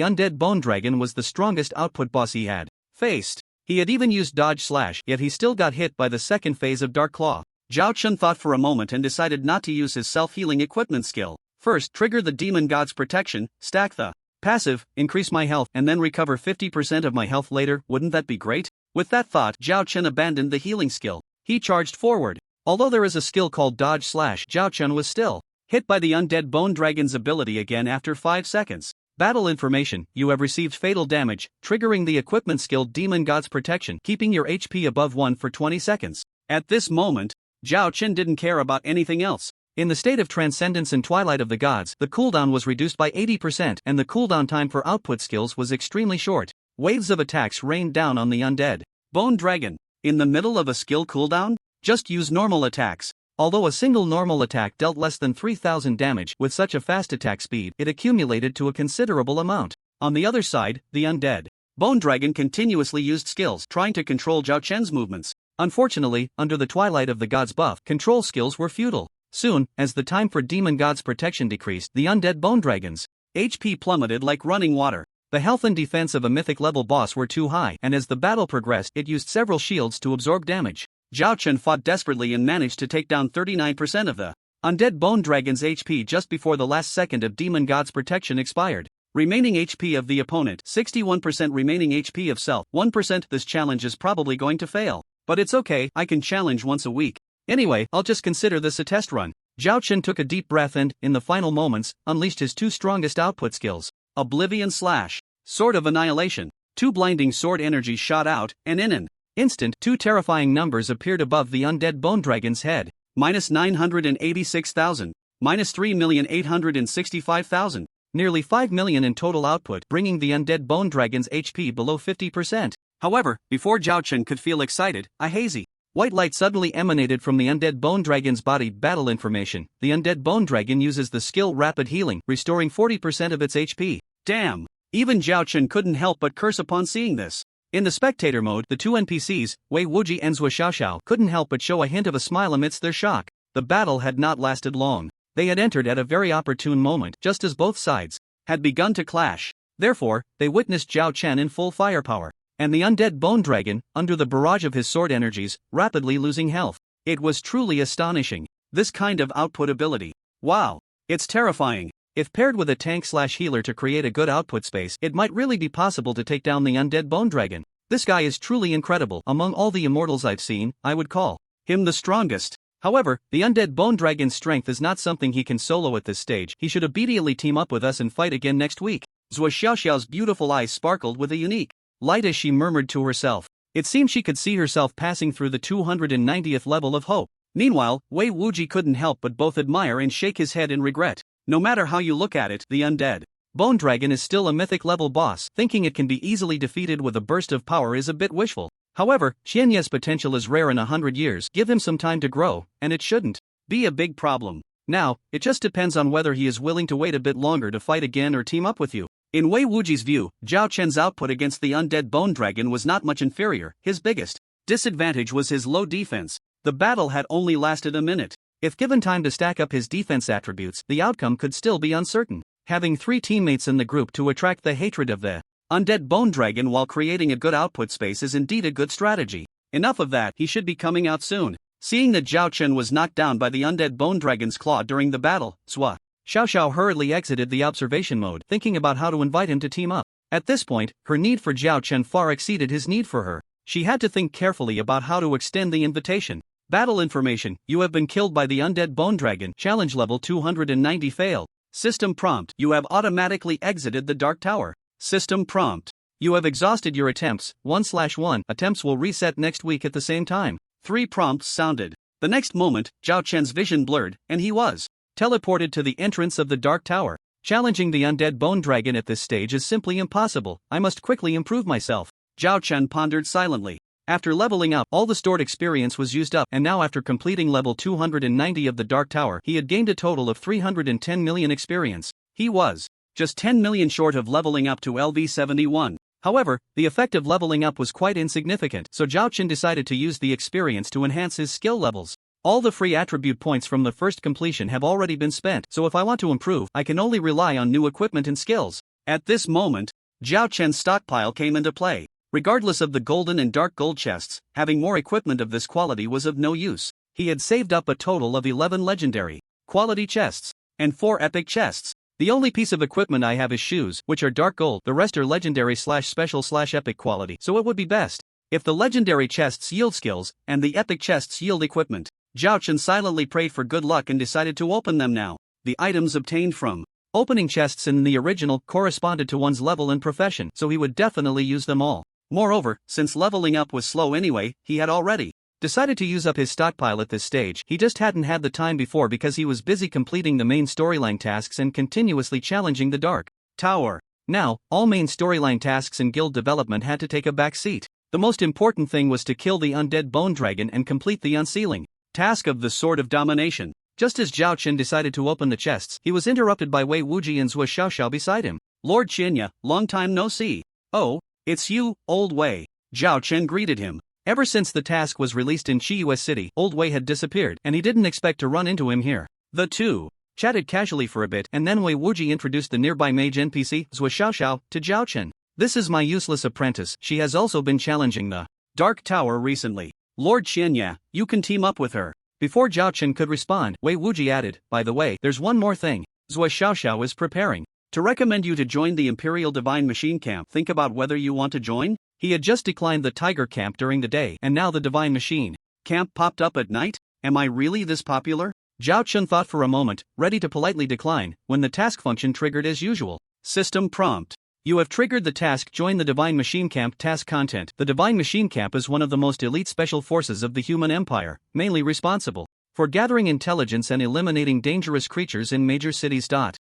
Speaker 1: undead bone dragon was the strongest output boss he had faced. He had even used Dodge Slash, yet he still got hit by the second phase of Dark Claw. Zhao Chen thought for a moment and decided not to use his self-healing equipment skill. First, trigger the Demon God's protection, stack the passive, increase my health, and then recover 50% of my health later. Wouldn't that be great? With that thought, Zhao Chen abandoned the healing skill. He charged forward. Although there is a skill called Dodge Slash, Zhao Chen was still hit by the undead bone dragon's ability again after 5 seconds. Battle information: you have received fatal damage, triggering the equipment skill Demon God's protection, keeping your HP above 1 for 20 seconds. At this moment, Zhao Chen didn't care about anything else. In the state of Transcendence and Twilight of the Gods, the cooldown was reduced by 80% and the cooldown time for output skills was extremely short. Waves of attacks rained down on the undead bone dragon. In the middle of a skill cooldown? Just use normal attacks. Although a single normal attack dealt less than 3,000 damage, with such a fast attack speed, it accumulated to a considerable amount. On the other side, the undead bone dragon continuously used skills, trying to control Zhao Chen's movements. Unfortunately, under the Twilight of the Gods buff, control skills were futile. Soon, as the time for Demon God's protection decreased, the undead bone dragon's HP plummeted like running water. The health and defense of a mythic level boss were too high, and as the battle progressed, it used several shields to absorb damage. Zhao Chen fought desperately and managed to take down 39% of the undead bone dragon's HP just before the last second of Demon God's protection expired. Remaining HP of the opponent, 61% remaining HP of self, 1%. This challenge is probably going to fail. But it's okay, I can challenge once a week. Anyway, I'll just consider this a test run. Zhao Chen took a deep breath and, in the final moments, unleashed his 2 strongest output skills. Oblivion Slash. Sword of Annihilation. 2 blinding sword energies shot out, and in an instant, 2 terrifying numbers appeared above the undead bone dragon's head. -986,000. -3,865,000. Nearly 5 million in total output, bringing the undead bone dragon's HP below 50%. However, before Zhao Chen could feel excited, a hazy white light suddenly emanated from the undead bone dragon's body. Battle information: the undead bone dragon uses the skill Rapid Healing, restoring 40% of its HP. Damn! Even Zhao Chen couldn't help but curse upon seeing this. In the spectator mode, the 2 NPCs, Wei Wuji and Zhua Xiaoxiao, couldn't help but show a hint of a smile amidst their shock. The battle had not lasted long. They had entered at a very opportune moment, just as both sides had begun to clash. Therefore, they witnessed Zhao Chen in full firepower, and the undead bone dragon, under the barrage of his sword energies, rapidly losing health. It was truly astonishing. This kind of output ability. Wow! It's terrifying. If paired with a tank/healer to create a good output space, it might really be possible to take down the undead bone dragon. This guy is truly incredible. Among all the immortals I've seen, I would call him the strongest. However, the undead bone dragon's strength is not something he can solo at this stage. He should immediately team up with us and fight again next week. Zhua Xiaoxiao's beautiful eyes sparkled with a unique light as she murmured to herself.
Speaker 2: It seemed she could see herself passing through the 290th level of hope. Meanwhile, Wei Wuji couldn't help but both admire and shake his head in regret. No matter how you look at it, the undead Bone Dragon is still a mythic level boss. Thinking it can be easily defeated with a burst of power is a bit wishful. However, Qianye's potential is rare in 100 years. Give him some time to grow, and it shouldn't be a big problem. Now, it just depends on whether he is willing to wait a bit longer to fight again or team up with you. In Wei Wuji's view, Zhao Chen's output against the undead Bone Dragon was not much inferior. His biggest disadvantage was his low defense. The battle had only lasted a minute. If given time to stack up his defense attributes, the outcome could still be uncertain. Having 3 teammates in the group to attract the hatred of the undead Bone Dragon while creating a good output space is indeed a good strategy. Enough of that, he should be coming out soon. Seeing that Zhao Chen was knocked down by the undead Bone Dragon's claw during the battle, Xiao Xiao hurriedly exited the observation mode, thinking about how to invite him to team up. At this point, her need for Zhao Chen far exceeded his need for her. She had to think carefully about how to extend the invitation. Battle information: you have been killed by the undead Bone Dragon. Challenge level 290 failed. System prompt: you have automatically exited the Dark Tower. System prompt: you have exhausted your attempts. 1/1 attempts will reset next week at the same time. 3 prompts sounded. The next moment, Zhao Chen's vision blurred, and he was teleported to the entrance of the Dark Tower. Challenging the undead Bone Dragon at this stage is simply impossible. I must quickly improve myself. Zhao Chen pondered silently. After leveling up, all the stored experience was used up, and now after completing level 290 of the Dark Tower, he had gained a total of 310 million experience. He was just 10 million short of leveling up to LV71. However, the effect of leveling up was quite insignificant, so Zhao Chen decided to use the experience to enhance his skill levels. All the free attribute points from the first completion have already been spent, so if I want to improve, I can only rely on new equipment and skills. At this moment, Zhao Chen's stockpile came into play. Regardless of the golden and dark gold chests, having more equipment of this quality was of no use. He had saved up a total of 11 legendary quality chests and 4 epic chests. The only piece of equipment I have is shoes, which are dark gold. The rest are legendary/special/epic quality, so it would be best if the legendary chests yield skills and the epic chests yield equipment. Zhao Chen silently prayed for good luck and decided to open them now. The items obtained from opening chests in the original corresponded to one's level and profession, so he would definitely use them all. Moreover, since leveling up was slow anyway, he had already decided to use up his stockpile at this stage. He just hadn't had the time before because he was busy completing the main storyline tasks and continuously challenging the Dark Tower. Now, all main storyline tasks and guild development had to take a back seat. The most important thing was to kill the undead Bone Dragon and complete the unsealing task of the Sword of Domination. Just as Zhao Chen decided to open the chests, he was interrupted by Wei Wuji and Zhao Xiao beside him. Lord Qianye, long time no see. Oh, it's you, Old Wei. Zhao Chen greeted him. Ever since the task was released in Qiyue City, Old Wei had disappeared, and he didn't expect to run into him here. The two chatted casually for a bit, and then Wei Wuji introduced the nearby mage NPC, Zhao Xiao, to Zhao Chen. This is my useless apprentice. She has also been challenging the Dark Tower recently. Lord Qianye, you can team up with her. Before Zhao Chen could respond, Wei Wuji added, by the way, there's one more thing. Zhao Xiao is preparing to recommend you to join the Imperial Divine Machine Camp. Think about whether you want to join? He had just declined the Tiger Camp during the day, and now the Divine Machine Camp popped up at night? Am I really this popular? Zhao Chen thought for a moment, ready to politely decline, when the task function triggered as usual. System prompt: you have triggered the task Join the Divine Machine Camp task content. The Divine Machine Camp is one of the most elite special forces of the human empire, mainly responsible for gathering intelligence and eliminating dangerous creatures in major cities.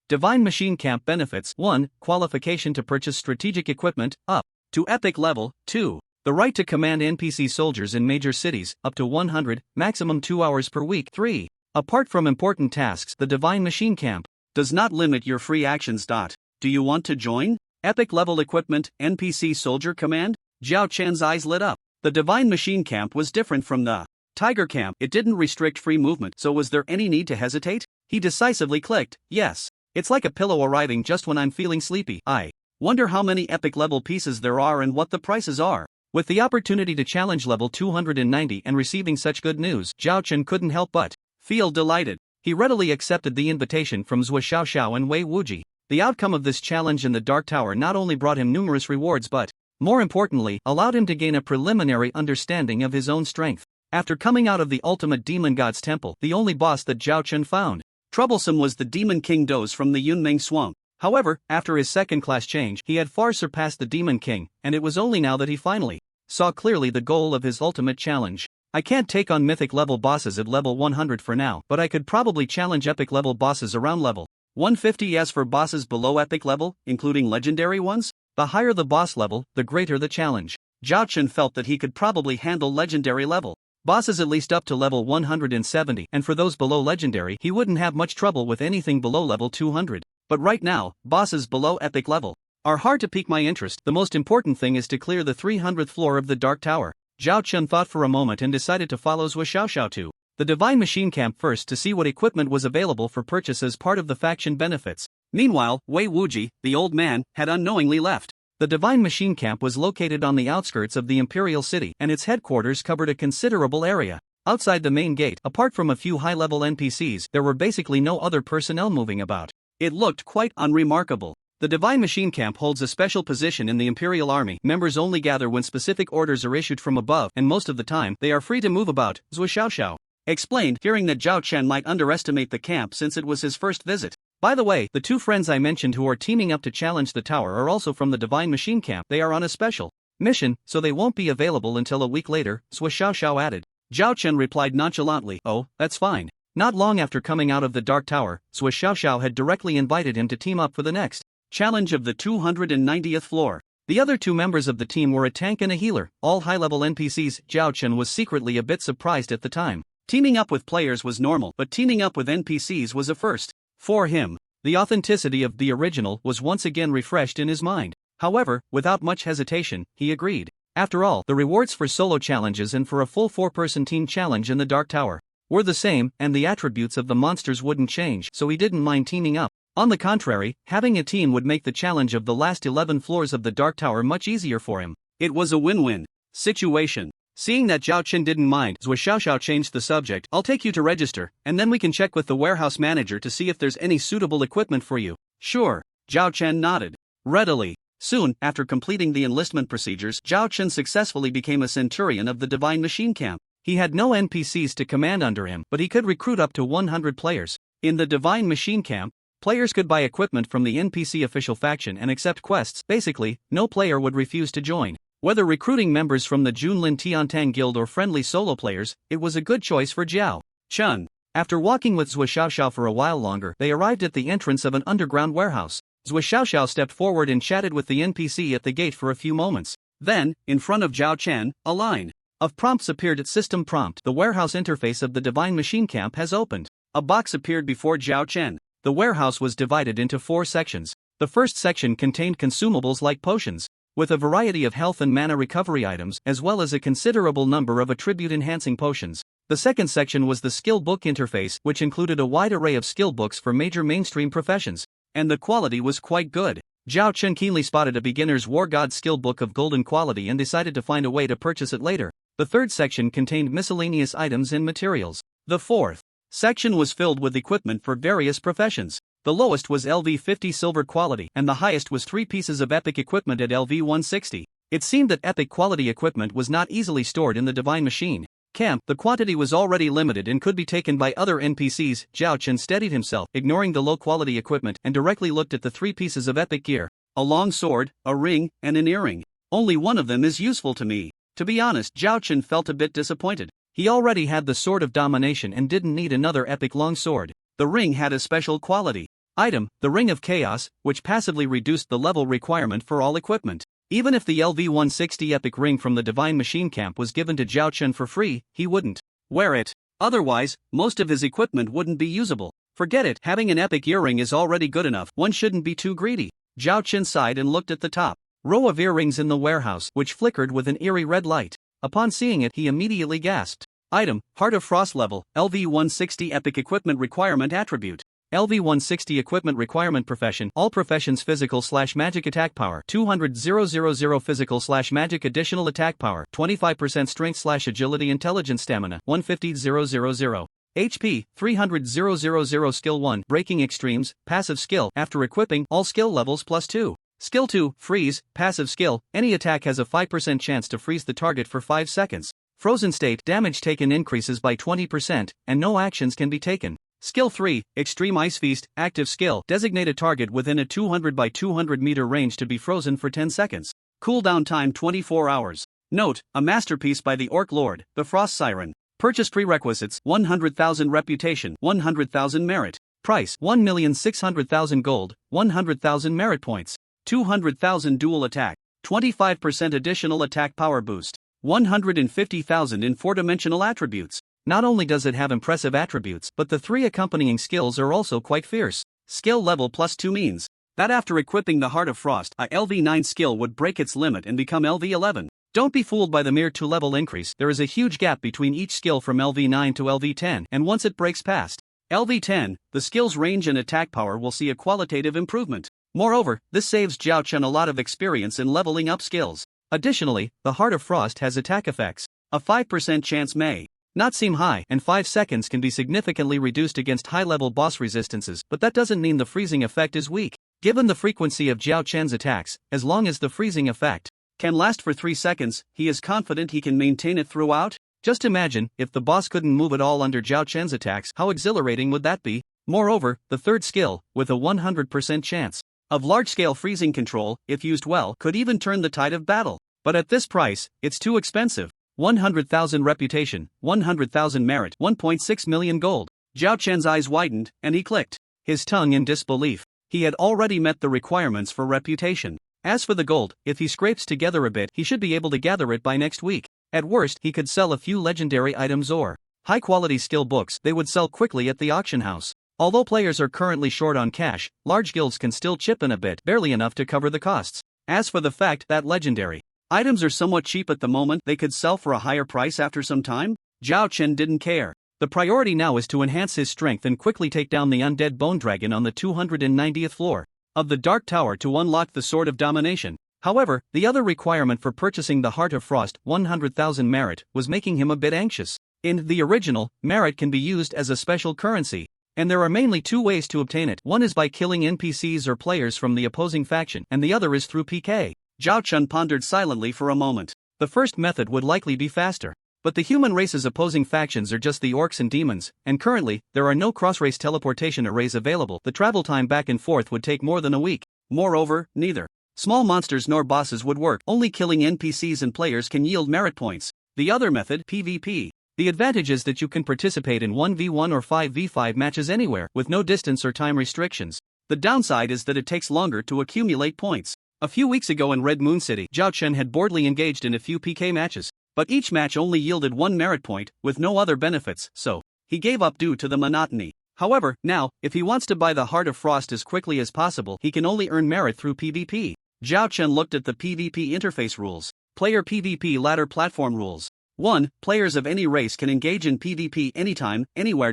Speaker 2: Divine Machine Camp benefits: 1. Qualification to purchase strategic equipment, up to epic level. 2. The right to command NPC soldiers in major cities, up to 100, maximum 2 hours per week. 3. Apart from important tasks, the Divine Machine Camp does not limit your free actions. Do you want to join? Epic level equipment, NPC soldier command? Zhao Chen's eyes lit up. The Divine Machine Camp was different from the Tiger Camp. It didn't restrict free movement, so was there any need to hesitate? He decisively clicked, yes. It's like a pillow arriving just when I'm feeling sleepy. I wonder how many epic level pieces there are and what the prices are. With the opportunity to challenge level 290 and receiving such good news, Zhao Chen couldn't help but feel delighted. He readily accepted the invitation from Zhao Xiao and Wei Wuji. The outcome of this challenge in the Dark Tower not only brought him numerous rewards but, more importantly, allowed him to gain a preliminary understanding of his own strength. After coming out of the ultimate demon god's temple, the only boss that Zhao Chen found troublesome was the Demon King Doze from the Yunmeng Swamp. However, after his second class change, he had far surpassed the Demon King, and it was only now that he finally saw clearly the goal of his ultimate challenge. I can't take on mythic level bosses at level 100 for now, but I could probably challenge epic level bosses around level 150. As for bosses below epic level, including legendary ones, the higher the boss level, the greater the challenge. Zhao Chen felt that he could probably handle legendary level bosses at least up to level 170, and for those below legendary, he wouldn't have much trouble with anything below level 200. But right now, bosses below epic level are hard to pique my interest. The most important thing is to clear the 300th floor of the Dark Tower. Zhao Chen thought for a moment and decided to follow Zhou Xiaoxiao to the Divine Machine Camp first to see what equipment was available for purchase as part of the faction benefits. Meanwhile, Wei Wuji, the old man, had unknowingly left. The Divine Machine Camp was located on the outskirts of the Imperial City, and its headquarters covered a considerable area. Outside the main gate, apart from a few high-level NPCs, there were basically no other personnel moving about. It looked quite unremarkable. The Divine Machine Camp holds a special position in the Imperial Army. Members only gather when specific orders are issued from above, and most of the time, they are free to move about, Zhou Xiaoxiao explained, fearing that Zhao Chen might underestimate the camp since it was his first visit. By the way, the two friends I mentioned who are teaming up to challenge the tower are also from the Divine Machine Camp. They are on a special mission, so they won't be available until a week later, Zhou Xiaoxiao added. Zhao Chen replied nonchalantly, "Oh, that's fine." Not long after coming out of the Dark Tower, Zhou Xiaoxiao had directly invited him to team up for the next challenge of the 290th floor. The other two members of the team were a tank and a healer, all high-level NPCs. Zhao Chen was secretly a bit surprised at the time. Teaming up with players was normal, but teaming up with NPCs was a first. For him, the authenticity of the original was once again refreshed in his mind. However, without much hesitation, he agreed. After all, the rewards for solo challenges and for a full 4-person team challenge in the Dark Tower were the same, and the attributes of the monsters wouldn't change, so he didn't mind teaming up. On the contrary, having a team would make the challenge of the last 11 floors of the Dark Tower much easier for him. It was a win-win situation. Seeing that Zhao Chen didn't mind, Zhou Xiaoxiao changed the subject. "I'll take you to register, and then we can check with the warehouse manager to see if there's any suitable equipment for you." "Sure." Zhao Chen nodded readily. Soon, after completing the enlistment procedures, Zhao Chen successfully became a centurion of the Divine Machine Camp. He had no NPCs to command under him, but he could recruit up to 100 players. In the Divine Machine Camp, players could buy equipment from the NPC official faction and accept quests. Basically, no player would refuse to join. Whether recruiting members from the Junlin Tiantang Guild or friendly solo players, it was a good choice for Zhao Chen. After walking with Zhou Xiaoxiao for a while longer, they arrived at the entrance of an underground warehouse. Zhou Xiaoxiao stepped forward and chatted with the NPC at the gate for a few moments. Then, in front of Zhao Chen, a line of prompts appeared at System Prompt. "The warehouse interface of the Divine Machine Camp has opened." A box appeared before Zhao Chen. The warehouse was divided into 4 sections. The first section contained consumables like potions, with a variety of health and mana recovery items, as well as a considerable number of attribute-enhancing potions. The second section was the skill book interface, which included a wide array of skill books for major mainstream professions, and the quality was quite good. Zhao Chen keenly spotted a beginner's War God skill book of golden quality and decided to find a way to purchase it later. The third section contained miscellaneous items and materials. The fourth section was filled with equipment for various professions. The lowest was LV50 silver quality, and the highest was 3 pieces of epic equipment at LV160. It seemed that epic quality equipment was not easily stored in the Divine Machine Camp. The quantity was already limited and could be taken by other NPCs. Zhao Chen steadied himself, ignoring the low-quality equipment, and directly looked at the 3 pieces of epic gear: a long sword, a ring, and an earring. "Only one of them is useful to me." To be honest, Zhao Chen felt a bit disappointed. He already had the Sword of Domination and didn't need another epic long sword. The ring had a special quality item, the Ring of Chaos, which passively reduced the level requirement for all equipment. Even if the LV160 epic ring from the Divine Machine Camp was given to Zhao Chen for free, he wouldn't wear it. Otherwise, most of his equipment wouldn't be usable. Forget it, having an epic earring is already good enough. One shouldn't be too greedy. Zhao Chen sighed and looked at the top row of earrings in the warehouse, which flickered with an eerie red light. Upon seeing it, he immediately gasped. Item, Heart of Frost level, LV160 epic equipment requirement attribute. LV160 equipment requirement profession, all professions physical/magic attack power, 200,000 physical/magic additional attack power, 25% strength/agility intelligence stamina, 150,000. HP, 300,000 skill 1, breaking extremes, passive skill, after equipping, all skill levels +2. Skill 2, freeze, passive skill, any attack has a 5% chance to freeze the target for 5 seconds. Frozen state, damage taken increases by 20%, and no actions can be taken. Skill 3, Extreme Ice Feast, active skill, designate a target within a 200 by 200 meter range to be frozen for 10 seconds. Cooldown time 24 hours. Note, a masterpiece by the Orc Lord, the Frost Siren. Purchase prerequisites 100,000 reputation, 100,000 merit. Price 1,600,000 gold, 100,000 merit points, 200,000 dual attack, 25% additional attack power boost, 150,000 in 4-dimensional attributes. Not only does it have impressive attributes, but the 3 accompanying skills are also quite fierce. Skill level +2 means that after equipping the Heart of Frost, a LV9 skill would break its limit and become LV11. Don't be fooled by the mere 2-level increase. There is a huge gap between each skill from LV9 to LV10, and once it breaks past LV10, the skill's range and attack power will see a qualitative improvement. Moreover, this saves Zhao Chen a lot of experience in leveling up skills. Additionally, the Heart of Frost has attack effects. A 5% chance may not seem high, and 5 seconds can be significantly reduced against high-level boss resistances, but that doesn't mean the freezing effect is weak. Given the frequency of Zhao Chen's attacks, as long as the freezing effect can last for 3 seconds, he is confident he can maintain it throughout. Just imagine, if the boss couldn't move at all under Zhao Chen's attacks, how exhilarating would that be? Moreover, the third skill, with a 100% chance of large-scale freezing control, if used well, could even turn the tide of battle. But at this price, it's too expensive. 100,000 reputation, 100,000 merit, 1.6 million gold. Zhao Chen's eyes widened, and he clicked his tongue in disbelief. He had already met the requirements for reputation. As for the gold, if he scrapes together a bit, he should be able to gather it by next week. At worst, he could sell a few legendary items or high-quality skill books. They would sell quickly at the auction house. Although players are currently short on cash, large guilds can still chip in a bit, barely enough to cover the costs. As for the fact that legendary items are somewhat cheap at the moment, they could sell for a higher price after some time, Zhao Chen didn't care. The priority now is to enhance his strength and quickly take down the undead bone dragon on the 290th floor of the Dark Tower to unlock the Sword of Domination. However, the other requirement for purchasing the Heart of Frost, 100,000 merit, was making him a bit anxious. In the original, merit can be used as a special currency, and there are mainly 2 ways to obtain it. One is by killing NPCs or players from the opposing faction, and the other is through PK. Zhao Chen pondered silently for a moment. The first method would likely be faster. But the human race's opposing factions are just the orcs and demons, and currently, there are no cross-race teleportation arrays available. The travel time back and forth would take more than a week. Moreover, neither small monsters nor bosses would work. Only killing NPCs and players can yield merit points. The other method, PvP. The advantage is that you can participate in 1v1 or 5v5 matches anywhere, with no distance or time restrictions. The downside is that it takes longer to accumulate points. A few weeks ago in Red Moon City, Zhao Chen had boredly engaged in a few PK matches. But each match only yielded 1 merit point, with no other benefits, so he gave up due to the monotony. However, now, if he wants to buy the Heart of Frost as quickly as possible, he can only earn merit through PvP. Zhao Chen looked at the PvP interface rules. Player PvP ladder platform rules. 1. Players of any race can engage in PvP anytime, anywhere.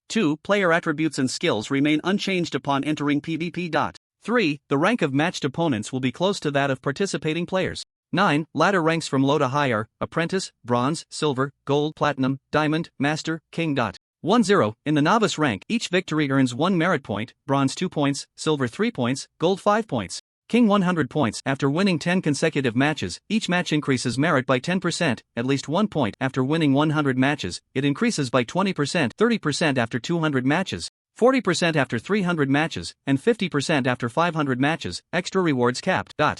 Speaker 2: 2. Player attributes and skills remain unchanged upon entering PvP. 3. The rank of matched opponents will be close to that of participating players. 9. Ladder ranks from low to high are Apprentice, Bronze, Silver, Gold, Platinum, Diamond, Master, King. 10. In the Novice rank, each victory earns 1 merit point, Bronze 2 points, Silver 3 points, Gold 5 points, King 100 points. After winning 10 consecutive matches, each match increases merit by 10%, at least 1 point. After winning 100 matches, it increases by 20%, 30% after 200 matches, 40% after 300 matches, and 50% after 500 matches. Extra rewards capped. 10.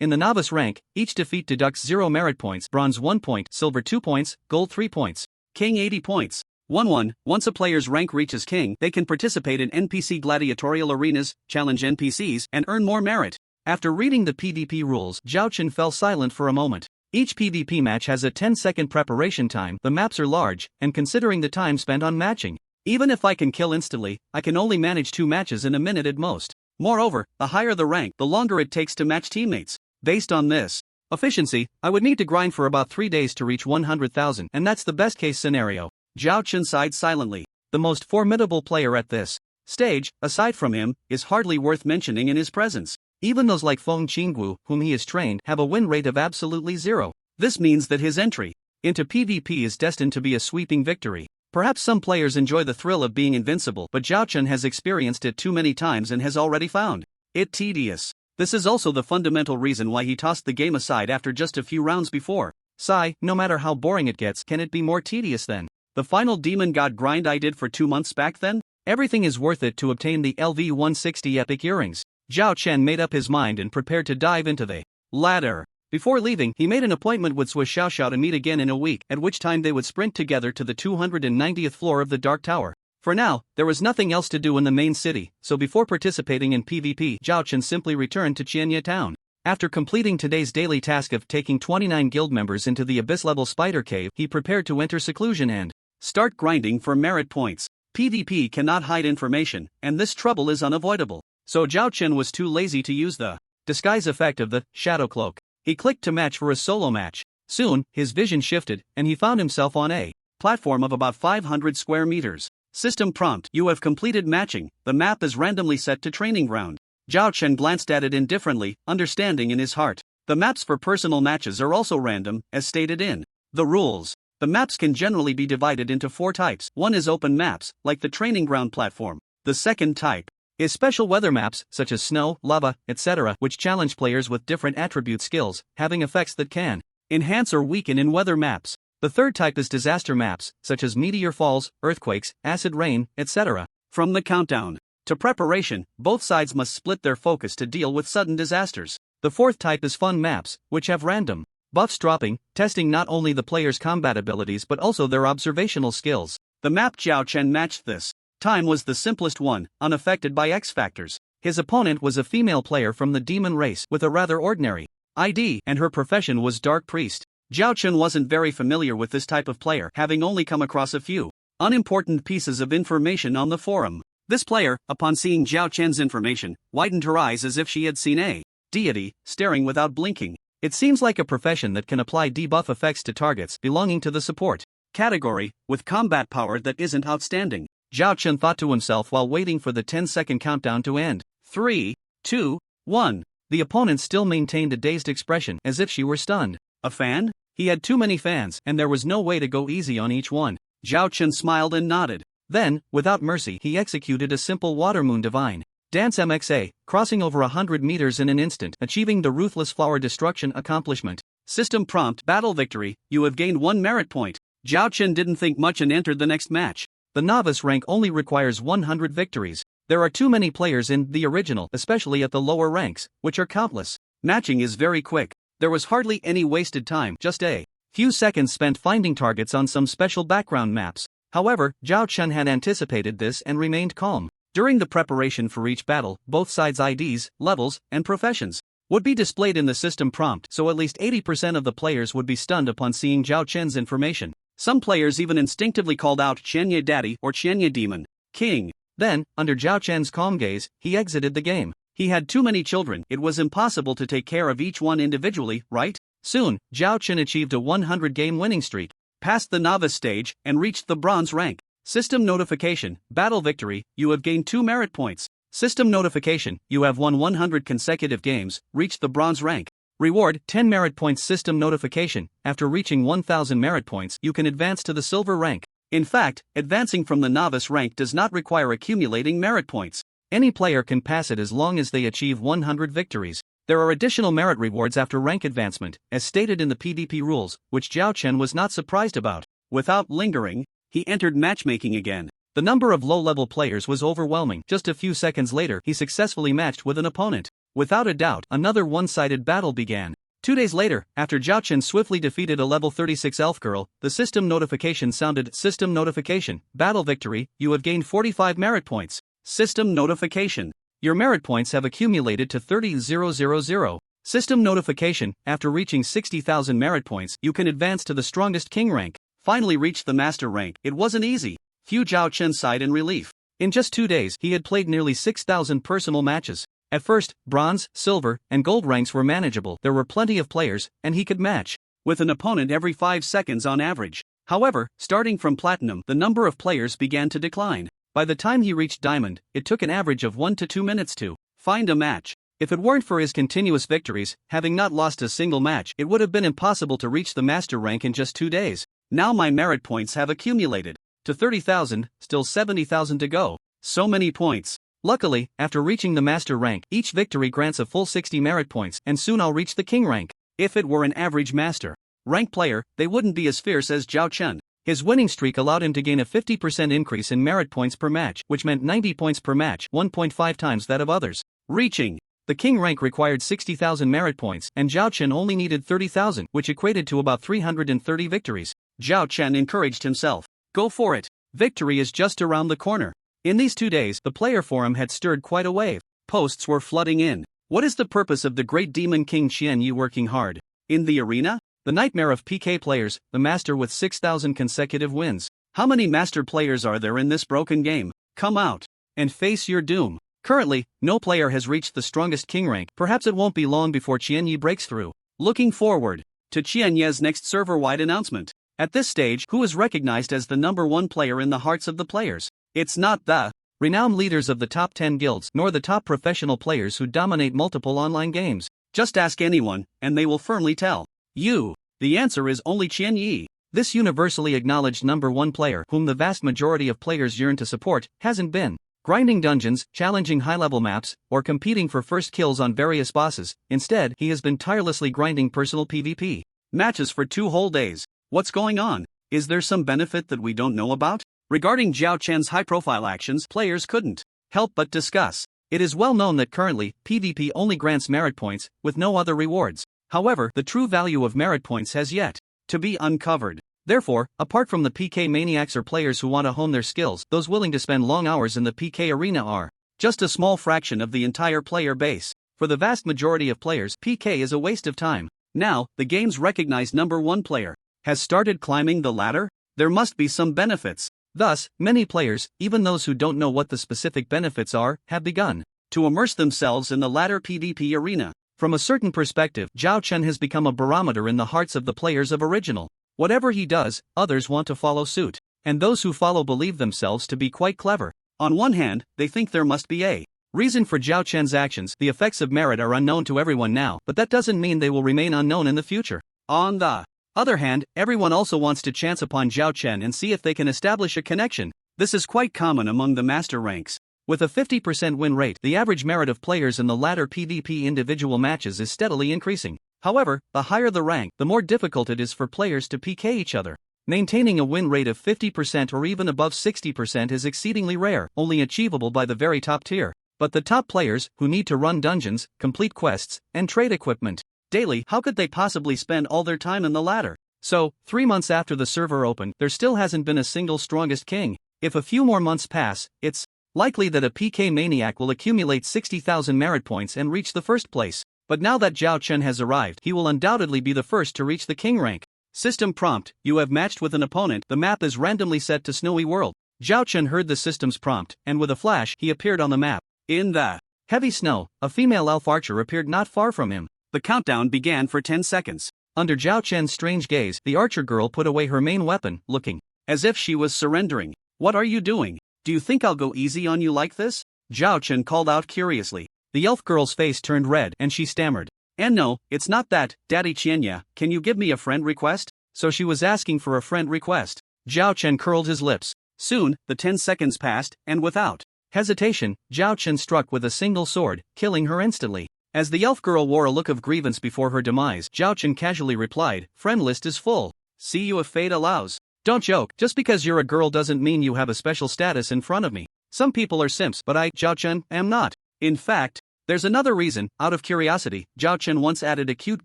Speaker 2: In the Novice rank, each defeat deducts 0 merit points, Bronze 1 point, Silver 2 points, Gold 3 points, King 80 points. 1. Once a player's rank reaches King, they can participate in NPC gladiatorial arenas, challenge NPCs, and earn more merit. After reading the PvP rules, Zhao Chen fell silent for a moment. Each PvP match has a 10-second preparation time, the maps are large, and considering the time spent on matching, even if I can kill instantly, I can only manage 2 matches in a minute at most. Moreover, the higher the rank, the longer it takes to match teammates. Based on this efficiency, I would need to grind for about 3 days to reach 100,000, and that's the best case scenario. Zhao Chen sighed silently. The most formidable player at this stage, aside from him, is hardly worth mentioning in his presence. Even those like Feng Qinggu, whom he has trained, have a win rate of absolutely 0. This means that his entry into PvP is destined to be a sweeping victory. Perhaps some players enjoy the thrill of being invincible, but Zhao Chen has experienced it too many times and has already found it tedious. This is also the fundamental reason why he tossed the game aside after just a few rounds before. Sigh, no matter how boring it gets, can it be more tedious than the final demon god grind I did for 2 months back then? Everything is worth it to obtain the LV160 epic earrings. Zhao Chen made up his mind and prepared to dive into the ladder. Before leaving, he made an appointment with Swiss Xiaoxiao to meet again in a week, at which time they would sprint together to the 290th floor of the Dark Tower. For now, there was nothing else to do in the main city, so before participating in PvP, Zhao Chen simply returned to Qianye Town. After completing today's daily task of taking 29 guild members into the abyss-level spider cave, he prepared to enter seclusion and start grinding for merit points. PvP cannot hide information, and this trouble is unavoidable. So Zhao Chen was too lazy to use the disguise effect of the shadow cloak. He clicked to match for a solo match. Soon, his vision shifted, and he found himself on a platform of about 500 square meters. System prompt: you have completed matching. The map is randomly set to training ground. Zhao Chen glanced at it indifferently, understanding in his heart. The maps for personal matches are also random, as stated in the rules. The maps can generally be divided into 4 types. One is open maps, like the training ground platform. The second type is special weather maps, such as snow, lava, etc., which challenge players with different attribute skills, having effects that can enhance or weaken in weather maps. The third type is disaster maps, such as meteor falls, earthquakes, acid rain, etc. From the countdown to preparation, both sides must split their focus to deal with sudden disasters. The fourth type is fun maps, which have random buffs dropping, testing not only the player's combat abilities but also their observational skills. The map Zhao Chen matched this time was the simplest one, unaffected by X factors. His opponent was a female player from the demon race with a rather ordinary ID, and her profession was Dark Priest. Zhao Chen wasn't very familiar with this type of player, having only come across a few unimportant pieces of information on the forum. This player, upon seeing Zhao Chen's information, widened her eyes as if she had seen a deity, staring without blinking. It seems like a profession that can apply debuff effects to targets belonging to the support category, with combat power that isn't outstanding. Zhao Chen thought to himself while waiting for the 10-second countdown to end. 3, 2, 1. The opponent still maintained a dazed expression, as if she were stunned. A fan? He had too many fans, and there was no way to go easy on each one. Zhao Chen smiled and nodded. Then, without mercy, he executed a simple water moon divine dance MXA, crossing over 100 meters in an instant, achieving the ruthless flower destruction accomplishment. System prompt: battle victory, you have gained 1 merit point. Zhao Chen didn't think much and entered the next match. The novice rank only requires 100 victories. There are too many players in the original, especially at the lower ranks, which are countless. Matching is very quick. There was hardly any wasted time, just a few seconds spent finding targets on some special background maps. However, Zhao Chen had anticipated this and remained calm. During the preparation for each battle, both sides' IDs, levels, and professions would be displayed in the system prompt, so at least 80% of the players would be stunned upon seeing Zhao Chen's information. Some players even instinctively called out Qianye Daddy or Qianye Demon King. Then, under Zhao Chen's calm gaze, he exited the game. He had too many children, it was impossible to take care of each one individually, right? Soon, Zhao Chen achieved a 100-game winning streak, passed the novice stage, and reached the bronze rank. System notification: battle victory, you have gained 2 merit points. System notification: you have won 100 consecutive games, reached the bronze rank. Reward: 10 merit points. System notification: after reaching 1000 merit points, you can advance to the silver rank. In fact, advancing from the novice rank does not require accumulating merit points. Any player can pass it as long as they achieve 100 victories. There are additional merit rewards after rank advancement, as stated in the PvP rules, which Zhao Chen was not surprised about. Without lingering, he entered matchmaking again. The number of low-level players was overwhelming. Just a few seconds later, he successfully matched with an opponent. Without a doubt, another one-sided battle began. 2 days later, after Zhao Chen swiftly defeated a level 36 elf girl, the system notification sounded: system notification, battle victory, you have gained 45 merit points. System notification: your merit points have accumulated to 30,000. System notification: after reaching 60,000 merit points, you can advance to the strongest king rank. Finally reached the master rank. It wasn't easy. Few Zhao Chen sighed in relief. In just 2 days, he had played nearly 6,000 personal matches. At first, bronze, silver, and gold ranks were manageable. There were plenty of players, and he could match with an opponent every 5 seconds on average. However, starting from platinum, the number of players began to decline. By the time he reached diamond, it took an average of 1 to 2 minutes to find a match. If it weren't for his continuous victories, having not lost a single match, it would have been impossible to reach the master rank in just 2 days. Now my merit points have accumulated to 30,000, still 70,000 to go. So many points. Luckily, after reaching the master rank, each victory grants a full 60 merit points, and soon I'll reach the king rank. If it were an average master rank player, they wouldn't be as fierce as Zhao Chen. His winning streak allowed him to gain a 50% increase in merit points per match, which meant 90 points per match, 1.5 times that of others. Reaching
Speaker 1: The king rank required 60,000 merit points, and Zhao Chen only needed 30,000, which equated to about 330 victories. Zhao Chen encouraged himself. Go for it. Victory is just around the corner. In these 2 days, the player forum had stirred quite a wave. Posts were flooding in. What is the purpose of the great demon king Qian Yi working hard? In the arena? The nightmare of PK players, the master with 6,000 consecutive wins. How many master players are there in this broken game? Come out and face your doom. Currently, no player has reached the strongest king rank. Perhaps it won't be long before Qian Yi breaks through. Looking forward to Qian Yi's next server-wide announcement. At this stage, who is recognized as the #1 player in the hearts of the players? It's not the renowned leaders of the top 10 guilds, nor the top professional players who dominate multiple online games. Just ask anyone, and they will firmly tell you. The answer is only Qian Yi. This universally acknowledged #1 player, whom the vast majority of players yearn to support, hasn't been grinding dungeons, challenging high-level maps, or competing for first kills on various bosses. Instead, he has been tirelessly grinding personal PvP matches for 2 whole days. What's going on? Is there some benefit that we don't know about? Regarding Zhao Chen's high-profile actions, players couldn't help but discuss. It is well known that currently, PvP only grants merit points, with no other rewards. However, the true value of merit points has yet to be uncovered. Therefore, apart from the PK maniacs or players who want to hone their skills, those willing to spend long hours in the PK arena are just a small fraction of the entire player base. For the vast majority of players, PK is a waste of time. Now, the game's recognized #1 player has started climbing the ladder. There must be some benefits. Thus, many players, even those who don't know what the specific benefits are, have begun to immerse themselves in the ladder PvP arena. From a certain perspective, Zhao Chen has become a barometer in the hearts of the players of Original. Whatever he does, others want to follow suit. And those who follow believe themselves to be quite clever. On one hand, they think there must be a reason for Zhao Chen's actions. The effects of merit are unknown to everyone now, but that doesn't mean they will remain unknown in the future. On the other hand, everyone also wants to chance upon Zhao Chen and see if they can establish a connection. This is quite common among the master ranks. With a 50% win rate, the average merit of players in the latter PvP individual matches is steadily increasing. However, the higher the rank, the more difficult it is for players to PK each other. Maintaining a win rate of 50% or even above 60% is exceedingly rare, only achievable by the very top tier. But the top players, who need to run dungeons, complete quests, and trade equipment daily, how could they possibly spend all their time in the ladder? So, 3 months after the server opened, there still hasn't been a single strongest king. If a few more months pass, it's likely that a PK maniac will accumulate 60,000 merit points and reach the first place. But now that Zhao Chen has arrived, he will undoubtedly be the first to reach the king rank. System prompt: you have matched with an opponent. The map is randomly set to Snowy World. Zhao Chen heard the system's prompt, and with a flash, he appeared on the map. In the heavy snow, a female elf archer appeared not far from him. The countdown began for 10 seconds. Under Zhao Chen's strange gaze, the archer girl put away her main weapon, looking as if she was surrendering. What are you doing? Do you think I'll go easy on you like this? Zhao Chen called out curiously. The elf girl's face turned red and she stammered. And no, it's not that, Daddy Qianya, can you give me a friend request? So she was asking for a friend request. Zhao Chen curled his lips. Soon, the 10 seconds passed, and without hesitation, Zhao Chen struck with a single sword, killing her instantly. As the elf girl wore a look of grievance before her demise, Zhao Chen casually replied, "Friend list is full. See you if fate allows." Don't joke, just because you're a girl doesn't mean you have a special status in front of me. Some people are simps, but I, Zhao Chen, am not. In fact, there's another reason. Out of curiosity, Zhao Chen once added a cute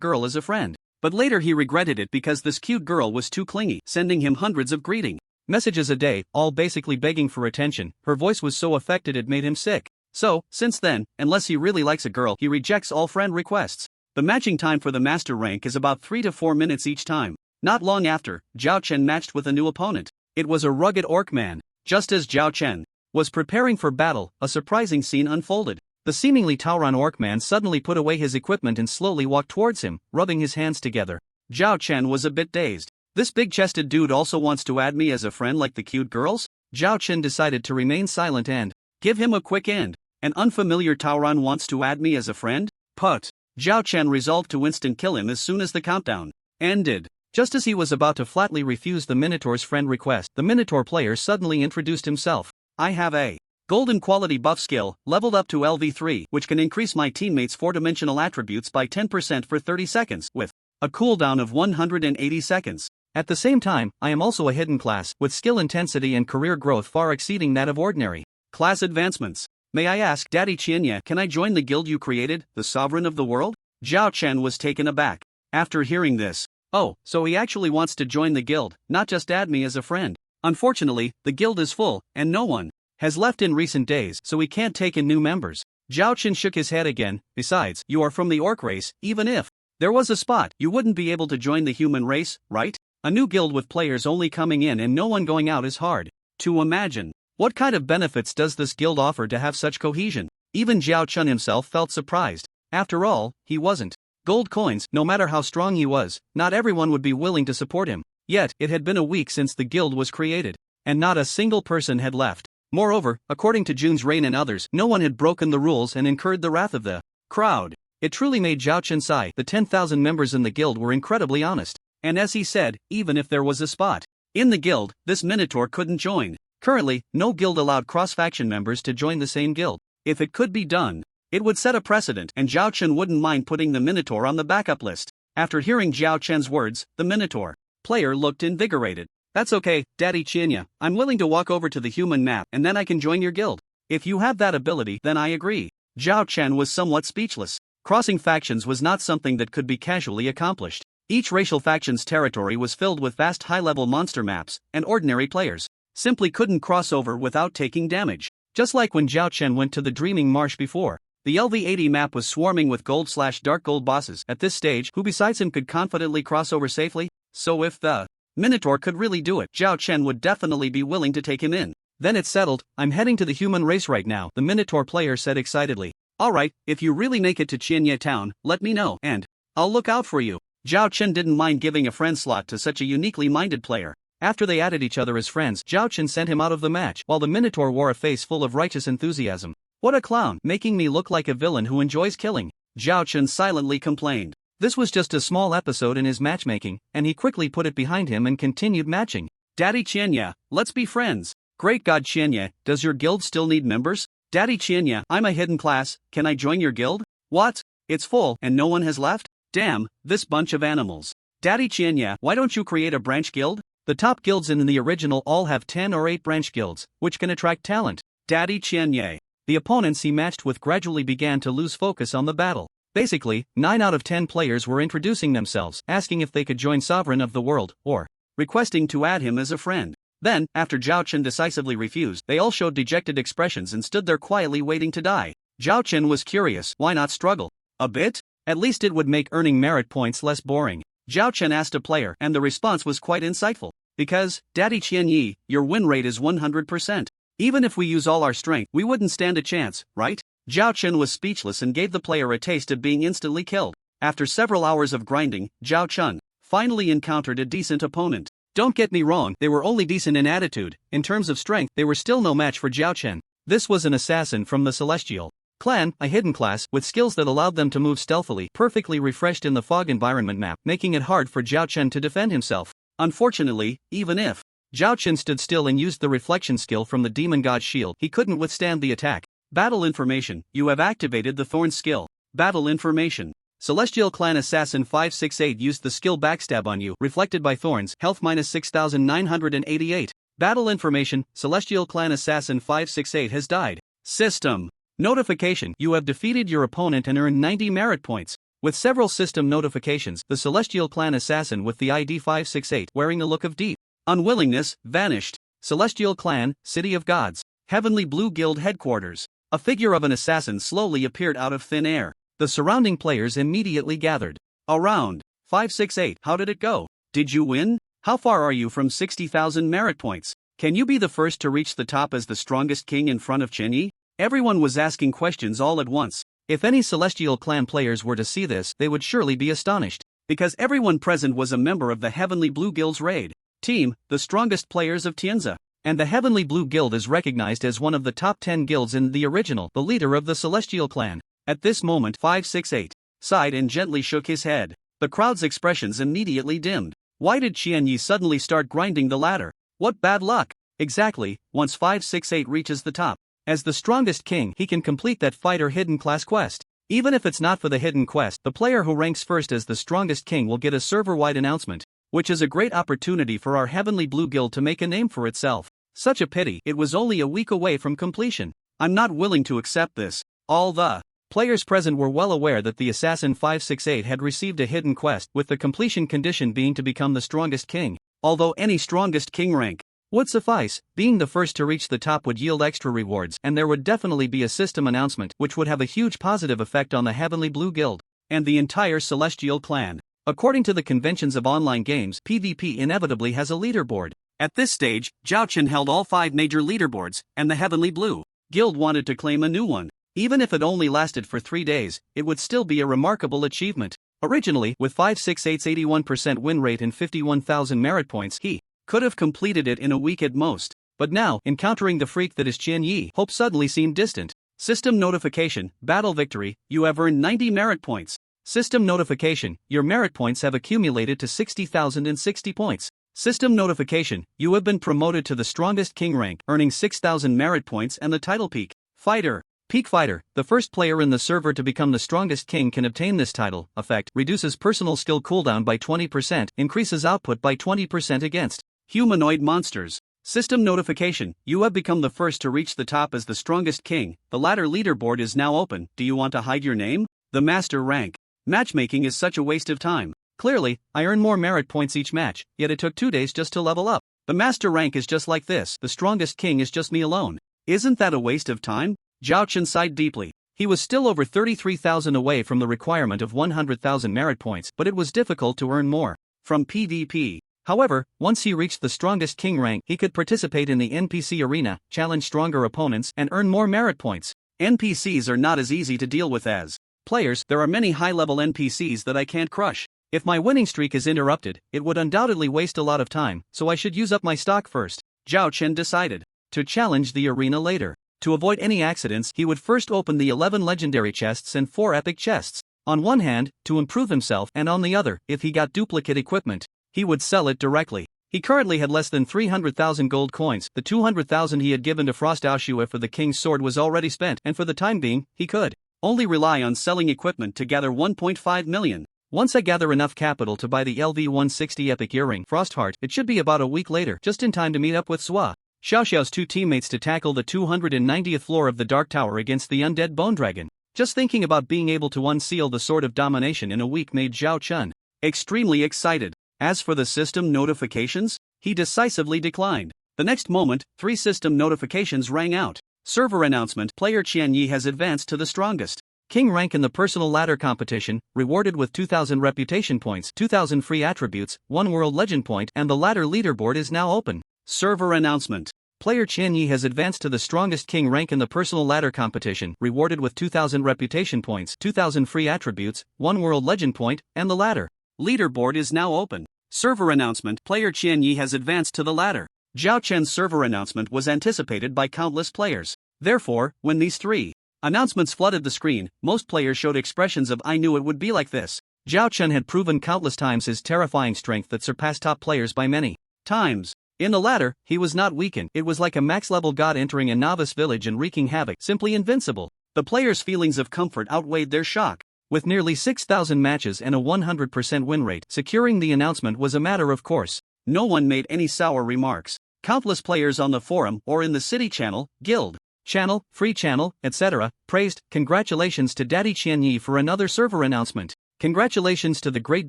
Speaker 1: girl as a friend. But later he regretted it because this cute girl was too clingy, sending him hundreds of greeting messages a day, all basically begging for attention. Her voice was so affected it made him sick. So, since then, unless he really likes a girl, he rejects all friend requests. The matching time for the master rank is about 3 to 4 minutes each time. Not long after, Zhao Chen matched with a new opponent. It was a rugged orc man. Just as Zhao Chen was preparing for battle, a surprising scene unfolded. The seemingly Tauron orc man suddenly put away his equipment and slowly walked towards him, rubbing his hands together. Zhao Chen was a bit dazed. This big-chested dude also wants to add me as a friend like the cute girls? Zhao Chen decided to remain silent and give him a quick end. An unfamiliar Tauron wants to add me as a friend? Put. Zhao Chen resolved to instant kill him as soon as the countdown ended. Just as he was about to flatly refuse the Minotaur's friend request, the Minotaur player suddenly introduced himself. I have a golden quality buff skill, leveled up to LV3, which can increase my teammates' 4-dimensional attributes by 10% for 30 seconds, with a cooldown of 180 seconds. At the same time, I am also a hidden class, with skill intensity and career growth far exceeding that of ordinary class advancements.
Speaker 2: May I ask, Daddy Qianya, can I join the guild you created, the Sovereign of the World? Zhao Chen was taken aback. After hearing this, oh, so he actually wants to join the guild, not just add me as a friend. Unfortunately, the guild is full, and no one has left in recent days, so we can't take in new members. Zhao Chen shook his head again. Besides, you are from the orc race, even if there was a spot, you wouldn't be able to join the human race, right? A new guild with players only coming in and no one going out is hard to imagine. What kind of benefits does this guild offer to have such cohesion? Even Zhao Chun himself felt surprised. After all, he wasn't gold coins. No matter how strong he was, not everyone would be willing to support him. Yet, it had been a week since the guild was created, and not a single person had left. Moreover, according to Jun's Rain and others, no one had broken the rules and incurred the wrath of the crowd. It truly made Zhao Chen sigh. The 10,000 members in the guild were incredibly honest. And as he said, even if there was a spot in the guild, this Minotaur couldn't join. Currently, no guild allowed cross-faction members to join the same guild. If it could be done, it would set a precedent, and Zhao Chen wouldn't mind putting the Minotaur on the backup list. After hearing Zhao Chen's words, the Minotaur player looked invigorated. That's okay, Daddy Qianya, I'm willing to walk over to the human map and then I can join your guild. If you have that ability, then I agree. Zhao Chen was somewhat speechless. Crossing factions was not something that could be casually accomplished. Each racial faction's territory was filled with vast high-level monster maps, and ordinary players simply couldn't cross over without taking damage. Just like when Zhao Chen went to the Dreaming Marsh before. The LV-80 map was swarming with gold/dark gold bosses at this stage who besides him could confidently cross over safely, so if the Minotaur could really do it, Zhao Chen would definitely be willing to take him in. Then it's settled, I'm heading to the human race right now, the Minotaur player said excitedly. Alright, if you really make it to Qianya Town, let me know, and I'll look out for you. Zhao Chen didn't mind giving a friend slot to such a uniquely minded player. After they added each other as friends, Zhao Chen sent him out of the match, while the Minotaur wore a face full of righteous enthusiasm. What a clown, making me look like a villain who enjoys killing, Zhao Chen silently complained. This was just a small episode in his matchmaking, and he quickly put it behind him and continued matching. Daddy Qianya, let's be friends. Great God Qianya, does your guild still need members? Daddy Qianya, I'm a hidden class, can I join your guild? What? It's full, and no one has left? Damn, this bunch of animals. Daddy Qianya, why don't you create a branch guild? The top guilds in the original all have 10 or 8 branch guilds, which can attract talent. Daddy Qianya. The opponents he matched with gradually began to lose focus on the battle. Basically, 9 out of 10 players were introducing themselves, asking if they could join Sovereign of the World, or requesting to add him as a friend. Then, after Zhao Chen decisively refused, they all showed dejected expressions and stood there quietly waiting to die. Zhao Chen was curious, why not struggle a bit? At least it would make earning merit points less boring. Zhao Chen asked a player, and the response was quite insightful. Because, Daddy Qianyi, your win rate is 100%. Even if we use all our strength, we wouldn't stand a chance, right? Zhao Chen was speechless and gave the player a taste of being instantly killed. After several hours of grinding, Zhao Chen finally encountered a decent opponent. Don't get me wrong, they were only decent in attitude. In terms of strength, they were still no match for Zhao Chen. This was an assassin from the Celestial Clan, a hidden class, with skills that allowed them to move stealthily, perfectly refreshed in the fog environment map, making it hard for Zhao Chen to defend himself. Unfortunately, even if Zhao Chen stood still and used the reflection skill from the demon god's shield, he couldn't withstand the attack. Battle information, you have activated the Thorn skill. Battle information. Celestial Clan Assassin 568 used the skill Backstab on you, reflected by thorns, health minus 6988. Battle information, Celestial Clan Assassin 568 has died. System notification, you have defeated your opponent and earned 90 merit points. With several system notifications, the Celestial Clan Assassin with the ID 568, wearing a look of deep unwillingness, vanished. Celestial Clan, City of Gods, Heavenly Blue Guild Headquarters. A figure of an assassin slowly appeared out of thin air. The surrounding players immediately gathered around. 568, how did it go? Did you win? How far are you from 60,000 merit points? Can you be the first to reach the top as the strongest king in front of Chenyi? Everyone was asking questions all at once. If any Celestial Clan players were to see this, they would surely be astonished. Because everyone present was a member of the Heavenly Blue Guild's raid team, the strongest players of Tianza. And the Heavenly Blue Guild is recognized as one of the top 10 guilds in the original, the leader of the Celestial Clan. At this moment, 568 sighed and gently shook his head. The crowd's expressions immediately dimmed. Why did Qianyi suddenly start grinding the ladder? What bad luck! Exactly, once 568 reaches the top, as the strongest king, he can complete that fighter hidden class quest. Even if it's not for the hidden quest, the player who ranks first as the strongest king will get a server-wide announcement, which is a great opportunity for our Heavenly Blue Guild to make a name for itself. Such a pity, it was only a week away from completion. I'm not willing to accept this. All the players present were well aware that the Assassin 568 had received a hidden quest, with the completion condition being to become the strongest king. Although any strongest king rank would suffice, being the first to reach the top would yield extra rewards, and there would definitely be a system announcement which would have a huge positive effect on the Heavenly Blue Guild and the entire Celestial clan. According to the conventions of online games, PvP inevitably has a leaderboard. At this stage, Zhao Chen held all 5 major leaderboards, and the Heavenly Blue Guild wanted to claim a new one. Even if it only lasted for 3 days, it would still be a remarkable achievement. Originally, with 568's 81% win rate and 51,000 merit points, he could have completed it in a week at most. But now, encountering the freak that is Qian Yi, hope suddenly seemed distant. System notification, battle victory, you have earned 90 merit points. System notification, your merit points have accumulated to 60,060 points. System notification, you have been promoted to the strongest king rank, earning 6,000 merit points and the title Peak Fighter. Peak Fighter, the first player in the server to become the strongest king can obtain this title. Effect, reduces personal skill cooldown by 20%, increases output by 20% against humanoid monsters. System notification, you have become the first to reach the top as the strongest king. The ladder leaderboard is now open. Do you want to hide your name? The master rank. Matchmaking is such a waste of time. Clearly, I earn more merit points each match, yet it took 2 days just to level up. The master rank is just like this. The strongest king is just me alone. Isn't that a waste of time? Zhao Chen sighed deeply. He was still over 33,000 away from the requirement of 100,000 merit points, but it was difficult to earn more from PvP. However, once he reached the strongest king rank, he could participate in the NPC arena, challenge stronger opponents, and earn more merit points. NPCs are not as easy to deal with as players. There are many high-level NPCs that I can't crush. If my winning streak is interrupted, it would undoubtedly waste a lot of time, so I should use up my stock first. Zhao Chen decided to challenge the arena later. To avoid any accidents, he would first open the 11 legendary chests and 4 epic chests. On one hand, to improve himself, and on the other, if he got duplicate equipment, he would sell it directly. He currently had less than 300,000 gold coins. The 200,000 he had given to Frost Aoshua for the king's sword was already spent, and for the time being, he could only rely on selling equipment to gather 1.5 million. Once I gather enough capital to buy the LV-160 epic earring Frostheart, it should be about a week later, just in time to meet up with Sua Xiaoxiao's 2 teammates to tackle the 290th floor of the Dark Tower against the undead Bone Dragon. Just thinking about being able to unseal the Sword of Domination in a week made Zhao Chen extremely excited. As for the system notifications, he decisively declined. The next moment, 3 system notifications rang out. Server announcement, player Qian Yi has advanced to the strongest king rank in the personal ladder competition, rewarded with 2,000 reputation points, 2,000 free attributes, 1 world legend point, and the ladder leaderboard is now open. Server announcement. Player Qian Yi has advanced to the strongest king rank in the personal ladder competition, rewarded with 2,000 reputation points, 2,000 free attributes, 1 world legend point, and the ladder leaderboard is now open. Server announcement. Player Qian Yi has advanced to the ladder. Zhao Chen's server announcement was anticipated by countless players. Therefore, when these 3 announcements flooded the screen, most players showed expressions of "I knew it would be like this." Zhao Chen had proven countless times his terrifying strength that surpassed top players by many times. In the latter, he was not weakened. It was like a max-level god entering a novice village and wreaking havoc, simply invincible. The players' feelings of comfort outweighed their shock. With nearly 6,000 matches and a 100% win rate, securing the announcement was a matter of course. No one made any sour remarks. Countless players on the forum or in the city channel, guild channel, free channel, etc., praised. Congratulations to Daddy Qian Yi for another server announcement. Congratulations to the great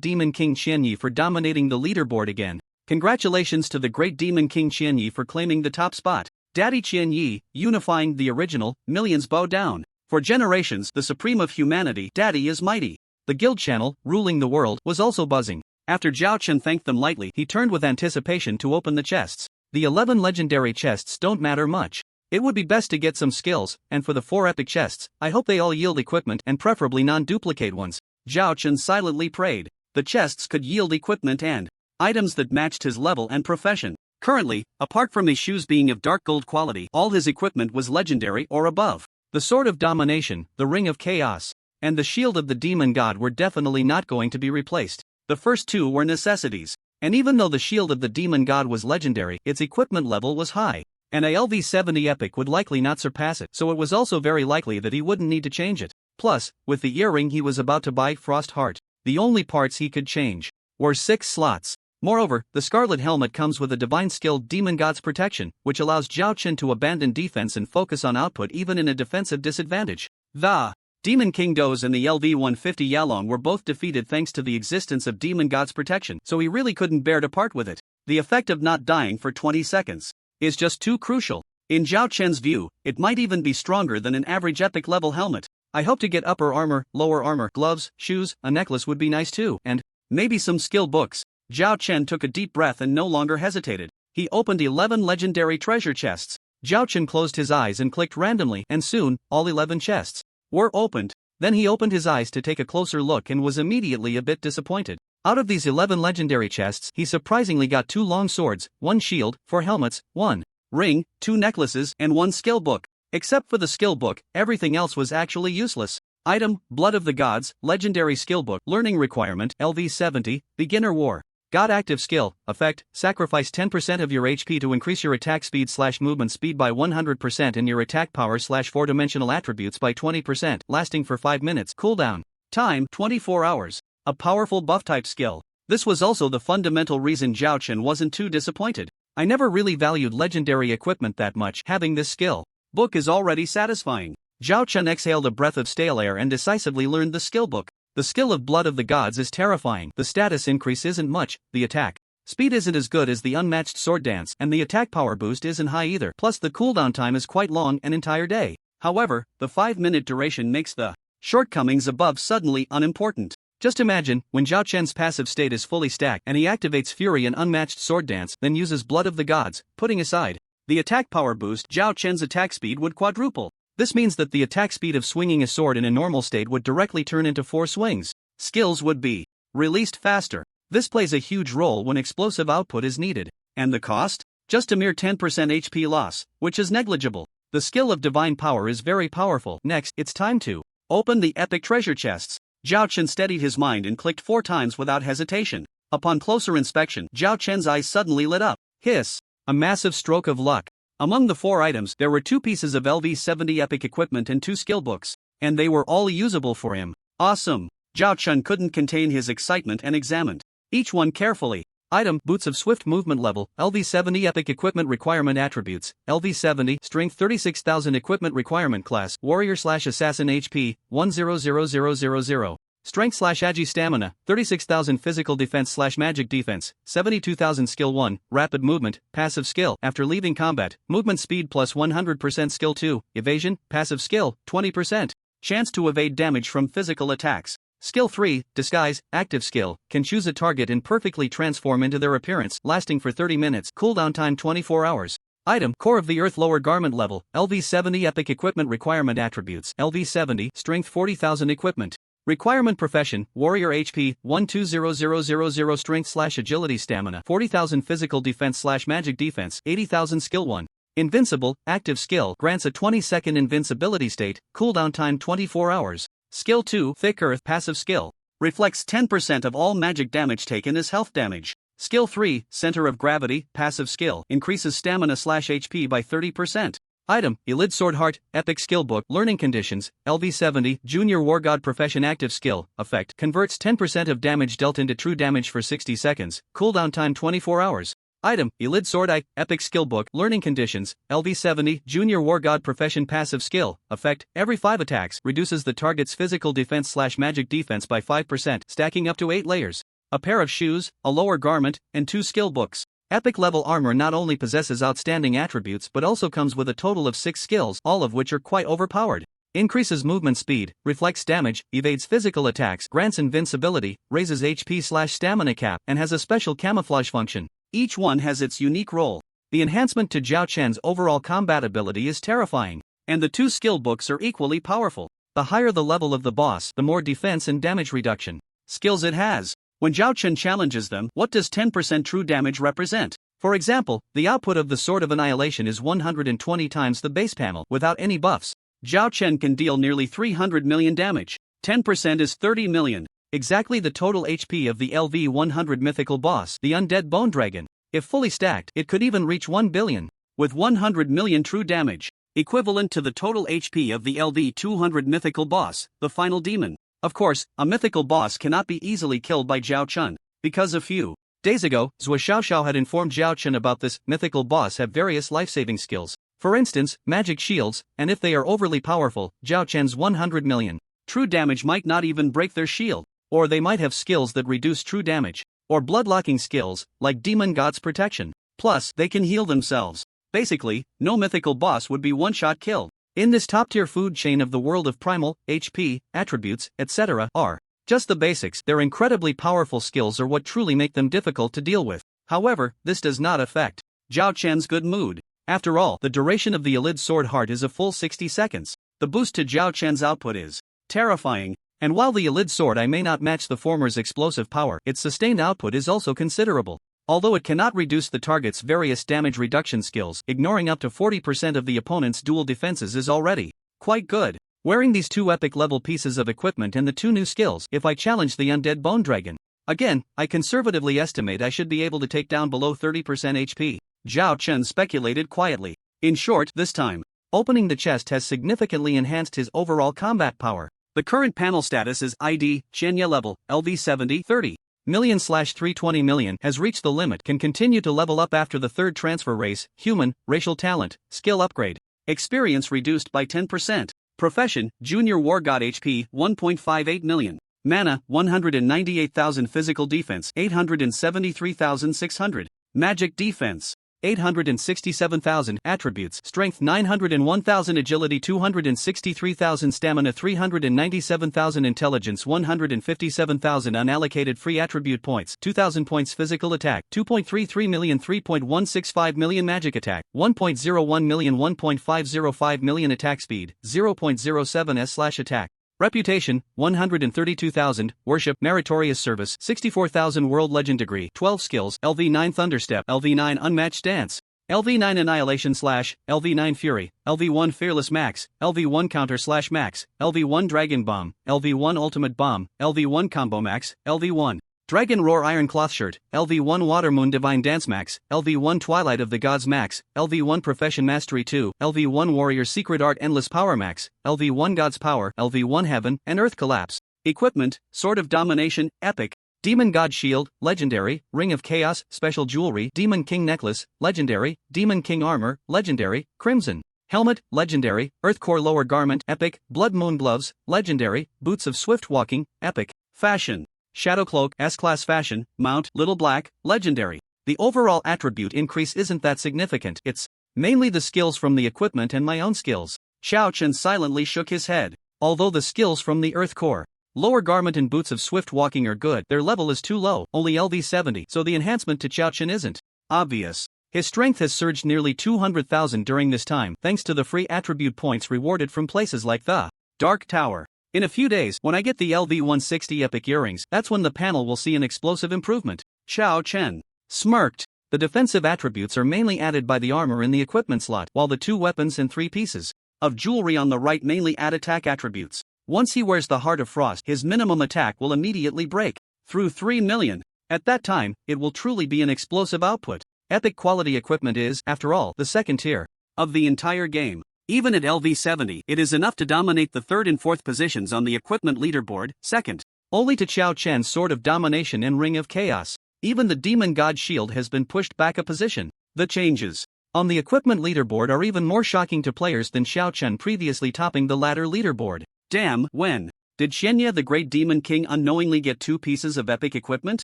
Speaker 2: Demon King Qian Yi for dominating the leaderboard again. Congratulations to the great Demon King Qian Yi for claiming the top spot. Daddy Qian Yi, unifying the original, millions bow down. For generations, the supreme of humanity, Daddy is mighty. The guild channel, ruling the world, was also buzzing. After Zhao Chen thanked them lightly, he turned with anticipation to open the chests. The 11 legendary chests don't matter much. It would be best to get some skills, and for the 4 epic chests, I hope they all yield equipment and preferably non-duplicate ones. Zhao Chen silently prayed. The chests could yield equipment and items that matched his level and profession. Currently, apart from his shoes being of dark gold quality, all his equipment was legendary or above. The Sword of Domination, the Ring of Chaos, and the Shield of the Demon God were definitely not going to be replaced. The first 2 were necessities. And even though the Shield of the Demon God was legendary, its equipment level was high. And a LV70 epic would likely not surpass it, so it was also very likely that he wouldn't need to change it. Plus, with the earring he was about to buy Frostheart, the only parts he could change were 6 slots.
Speaker 1: Moreover, the Scarlet Helmet comes with a divine skill Demon God's Protection, which allows Zhao Chen to abandon defense and focus on output even in a defensive disadvantage. The Demon King Doze and the LV-150 Yalong were both defeated thanks to the existence of Demon God's Protection, so he really couldn't bear to part with it. The effect of not dying for 20 seconds is just too crucial. In Zhao Chen's view, it might even be stronger than an average epic level helmet. I hope to get upper armor, lower armor, gloves, shoes, a necklace would be nice too, and maybe some skill books. Zhao Chen took a deep breath and no longer hesitated. He opened 11 legendary treasure chests. Zhao Chen closed his eyes and clicked randomly, and soon, all 11 chests were opened. Then he opened his eyes to take a closer look and was immediately a bit disappointed. Out of these 11 legendary chests, he surprisingly got 2 long swords, 1 shield, 4 helmets, 1 ring, 2 necklaces, and 1 skill book. Except for the skill book, everything else was actually useless. Item, Blood of the Gods, Legendary Skill Book, Learning Requirement, LV-70, Beginner War. God Active Skill, Effect, sacrifice 10% of your HP to increase your attack speed/movement speed by 100% and your attack power/4-dimensional attributes by 20%, lasting for 5 minutes, cooldown. Time, 24 hours. A powerful buff-type skill. This was also the fundamental reason Zhao Chen wasn't too disappointed. I never really valued legendary equipment that much, having this skill book is already satisfying. Zhao Chen exhaled a breath of stale air and decisively learned the skill book. The skill of Blood of the Gods is terrifying. The status increase isn't much, the attack speed isn't as good as the unmatched sword dance, and the attack power boost isn't high either. Plus the cooldown time is quite long, an entire day. However, the 5-minute duration makes the shortcomings above suddenly unimportant. Just imagine, when Zhao Chen's passive state is fully stacked and he activates Fury and Unmatched Sword Dance, then uses Blood of the Gods, putting aside the attack power boost, Zhao Chen's attack speed would quadruple. This means that the attack speed of swinging a sword in a normal state would directly turn into 4 swings. Skills would be released faster. This plays a huge role when explosive output is needed. And the cost? Just a mere 10% HP loss, which is negligible. The skill of Divine Power is very powerful. Next, it's time to open the epic treasure chests. Zhao Chen steadied his mind and clicked 4 times without hesitation. Upon closer inspection, Zhao Chen's eyes suddenly lit up. Hiss! A massive stroke of luck. Among the 4 items, there were 2 pieces of LV-70 epic equipment and 2 skill books, and they were all usable for him. Awesome! Zhao Chen couldn't contain his excitement and examined each one carefully. Item, Boots of Swift Movement Level, LV-70 Epic Equipment Requirement Attributes, LV-70, Strength 36,000 Equipment Requirement Class, Warrior/Assassin HP, 100000. Strength/Agi Stamina, 36,000 Physical Defense/Magic Defense, 72,000 Skill 1, Rapid Movement, Passive Skill, after leaving combat, Movement Speed plus 100% Skill 2, Evasion, Passive Skill, 20%. Chance to evade damage from physical attacks. Skill 3, Disguise, Active Skill, can choose a target and perfectly transform into their appearance, lasting for 30 minutes, cooldown time 24 hours. Item, Core of the Earth Lower Garment Level, LV-70 Epic Equipment Requirement Attributes, LV-70, Strength 40,000 Equipment. Requirement Profession, Warrior HP, 120000 Strength/Agility Stamina, 40,000 Physical Defense/Magic Defense, 80,000 Skill 1. Invincible, Active Skill, grants a 20-second invincibility state, cooldown time 24 hours. Skill 2, Thick Earth Passive Skill, reflects 10% of all magic damage taken as health damage. Skill 3, Center of Gravity Passive Skill, increases stamina/HP by 30%. Item, Elid Sword Heart, Epic Skill Book, Learning Conditions, LV-70, Junior War God Profession Active Skill, Effect, converts 10% of damage dealt into true damage for 60 seconds, cooldown time 24 hours. Item, Elid Sword Eye, Epic Skill Book, Learning Conditions, LV-70, Junior War God Profession Passive Skill, Effect, every 5 attacks, reduces the target's physical defense/magic defense by 5%, stacking up to 8 layers. A pair of shoes, a lower garment, and 2 skill books. Epic level armor not only possesses outstanding attributes but also comes with a total of 6 skills, all of which are quite overpowered. Increases movement speed, reflects damage, evades physical attacks, grants invincibility, raises HP/stamina cap, and has a special camouflage function. Each one has its unique role. The enhancement to Zhao Chen's overall combat ability is terrifying, and the 2 skill books are equally powerful. The higher the level of the boss, the more defense and damage reduction skills it has. When Zhao Chen challenges them, what does 10% true damage represent? For example, the output of the Sword of Annihilation is 120 times the base panel without any buffs. Zhao Chen can deal nearly 300 million damage. 10% is 30 million. Exactly the total HP of the LV-100 mythical boss, the Undead Bone Dragon. If fully stacked, it could even reach 1 billion. With 100 million true damage, equivalent to the total HP of the LV-200 mythical boss, the final demon. Of course, a mythical boss cannot be easily killed by Zhao Chen, because of few Days ago, Zhou Xiaoxiao had informed Zhao Chen about this mythical boss have various life-saving skills. For instance, magic shields, and if they are overly powerful, Zhao Chen's 100 million true damage might not even break their shield, or they might have skills that reduce true damage, or bloodlocking skills, like Demon God's Protection. Plus, they can heal themselves. Basically, no mythical boss would be one-shot killed. In this top-tier food chain of the world of primal, HP, attributes, etc. are just the basics. Their incredibly powerful skills are what truly make them difficult to deal with. However, this does not affect Zhao Chen's good mood. After all, the duration of the Elid Sword Heart is a full 60 seconds. The boost to Zhao Chen's output is terrifying, and while the Elid Sword I may not match the former's explosive power, its sustained output is also considerable. Although it cannot reduce the target's various damage reduction skills, ignoring up to 40% of the opponent's dual defenses is already quite good. Wearing these two epic level pieces of equipment and the two new skills, if I challenge the undead bone dragon again, I conservatively estimate I should be able to take down below 30% HP. Zhao Chen speculated quietly. In short, this time, opening the chest has significantly enhanced his overall combat power. The current panel status is ID, Chenya level, LV 70, 30 million/320 million has reached the limit, can continue to level up after the third transfer race, human, racial talent, skill upgrade. Experience reduced by 10%. Profession, Junior War God HP, 1.58 million. Mana, 198,000 Physical Defense, 873,600. Magic Defense, 867,000. Attributes, Strength 901,000, Agility 263,000, Stamina 397,000, Intelligence 157,000, Unallocated free attribute points 2,000 points. Physical Attack 2.33 million, 3.165 million. Magic Attack 1.01 million, 1.505 million. Attack Speed 0.07 s/attack. Reputation, 132,000, Worship, Meritorious Service, 64,000, World Legend Degree, 12 Skills, LV9 Thunderstep, LV9 Unmatched Dance, LV9 Annihilation / LV9 Fury, LV1 Fearless Max, LV1 Counter / Max, LV1 Dragon Bomb, LV1 Ultimate Bomb, LV1 Combo Max, LV1 Dragon Roar Iron Cloth Shirt, LV1 Water Moon Divine Dance Max, LV1 Twilight of the Gods Max, LV1 Profession Mastery 2, LV1 Warrior Secret Art Endless Power Max, LV1 God's Power, LV1 Heaven and Earth Collapse. Equipment, Sword of Domination, Epic, Demon God Shield, Legendary, Ring of Chaos, Special Jewelry, Demon King Necklace, Legendary, Demon King Armor, Legendary, Crimson Helmet, Legendary, Earth Core Lower Garment, Epic, Blood Moon Gloves, Legendary, Boots of Swift Walking, Epic, Fashion, Shadow Cloak, S-Class Fashion, Mount, Little Black, Legendary. The overall attribute increase isn't that significant, it's mainly the skills from the equipment and my own skills. Zhao Chen silently shook his head. Although the skills from the Earth Core, Lower Garment and Boots of Swift Walking are good, their level is too low, only LV 70, so the enhancement to Zhao Chen isn't obvious. His strength has surged nearly 200,000 during this time, thanks to the free attribute points rewarded from places like the Dark Tower. In a few days, when I get the LV 160 Epic Earrings, that's when the panel will see an explosive improvement. Zhao Chen smirked. The defensive attributes are mainly added by the armor in the equipment slot, while the 2 weapons and 3 pieces of jewelry on the right mainly add attack attributes. Once he wears the Heart of Frost, his minimum attack will immediately break through 3 million. At that time, it will truly be an explosive output. Epic quality equipment is, after all, the second tier of the entire game. Even at LV 70, it is enough to dominate the 3rd and 4th positions on the equipment leaderboard, second only to Zhao Chen's Sword of Domination and Ring of Chaos. Even the Demon God Shield has been pushed back a position. The changes on the equipment leaderboard are even more shocking to players than Zhao Chen previously topping the ladder leaderboard. Damn, when did Shenya the Great Demon King unknowingly get 2 pieces of epic equipment?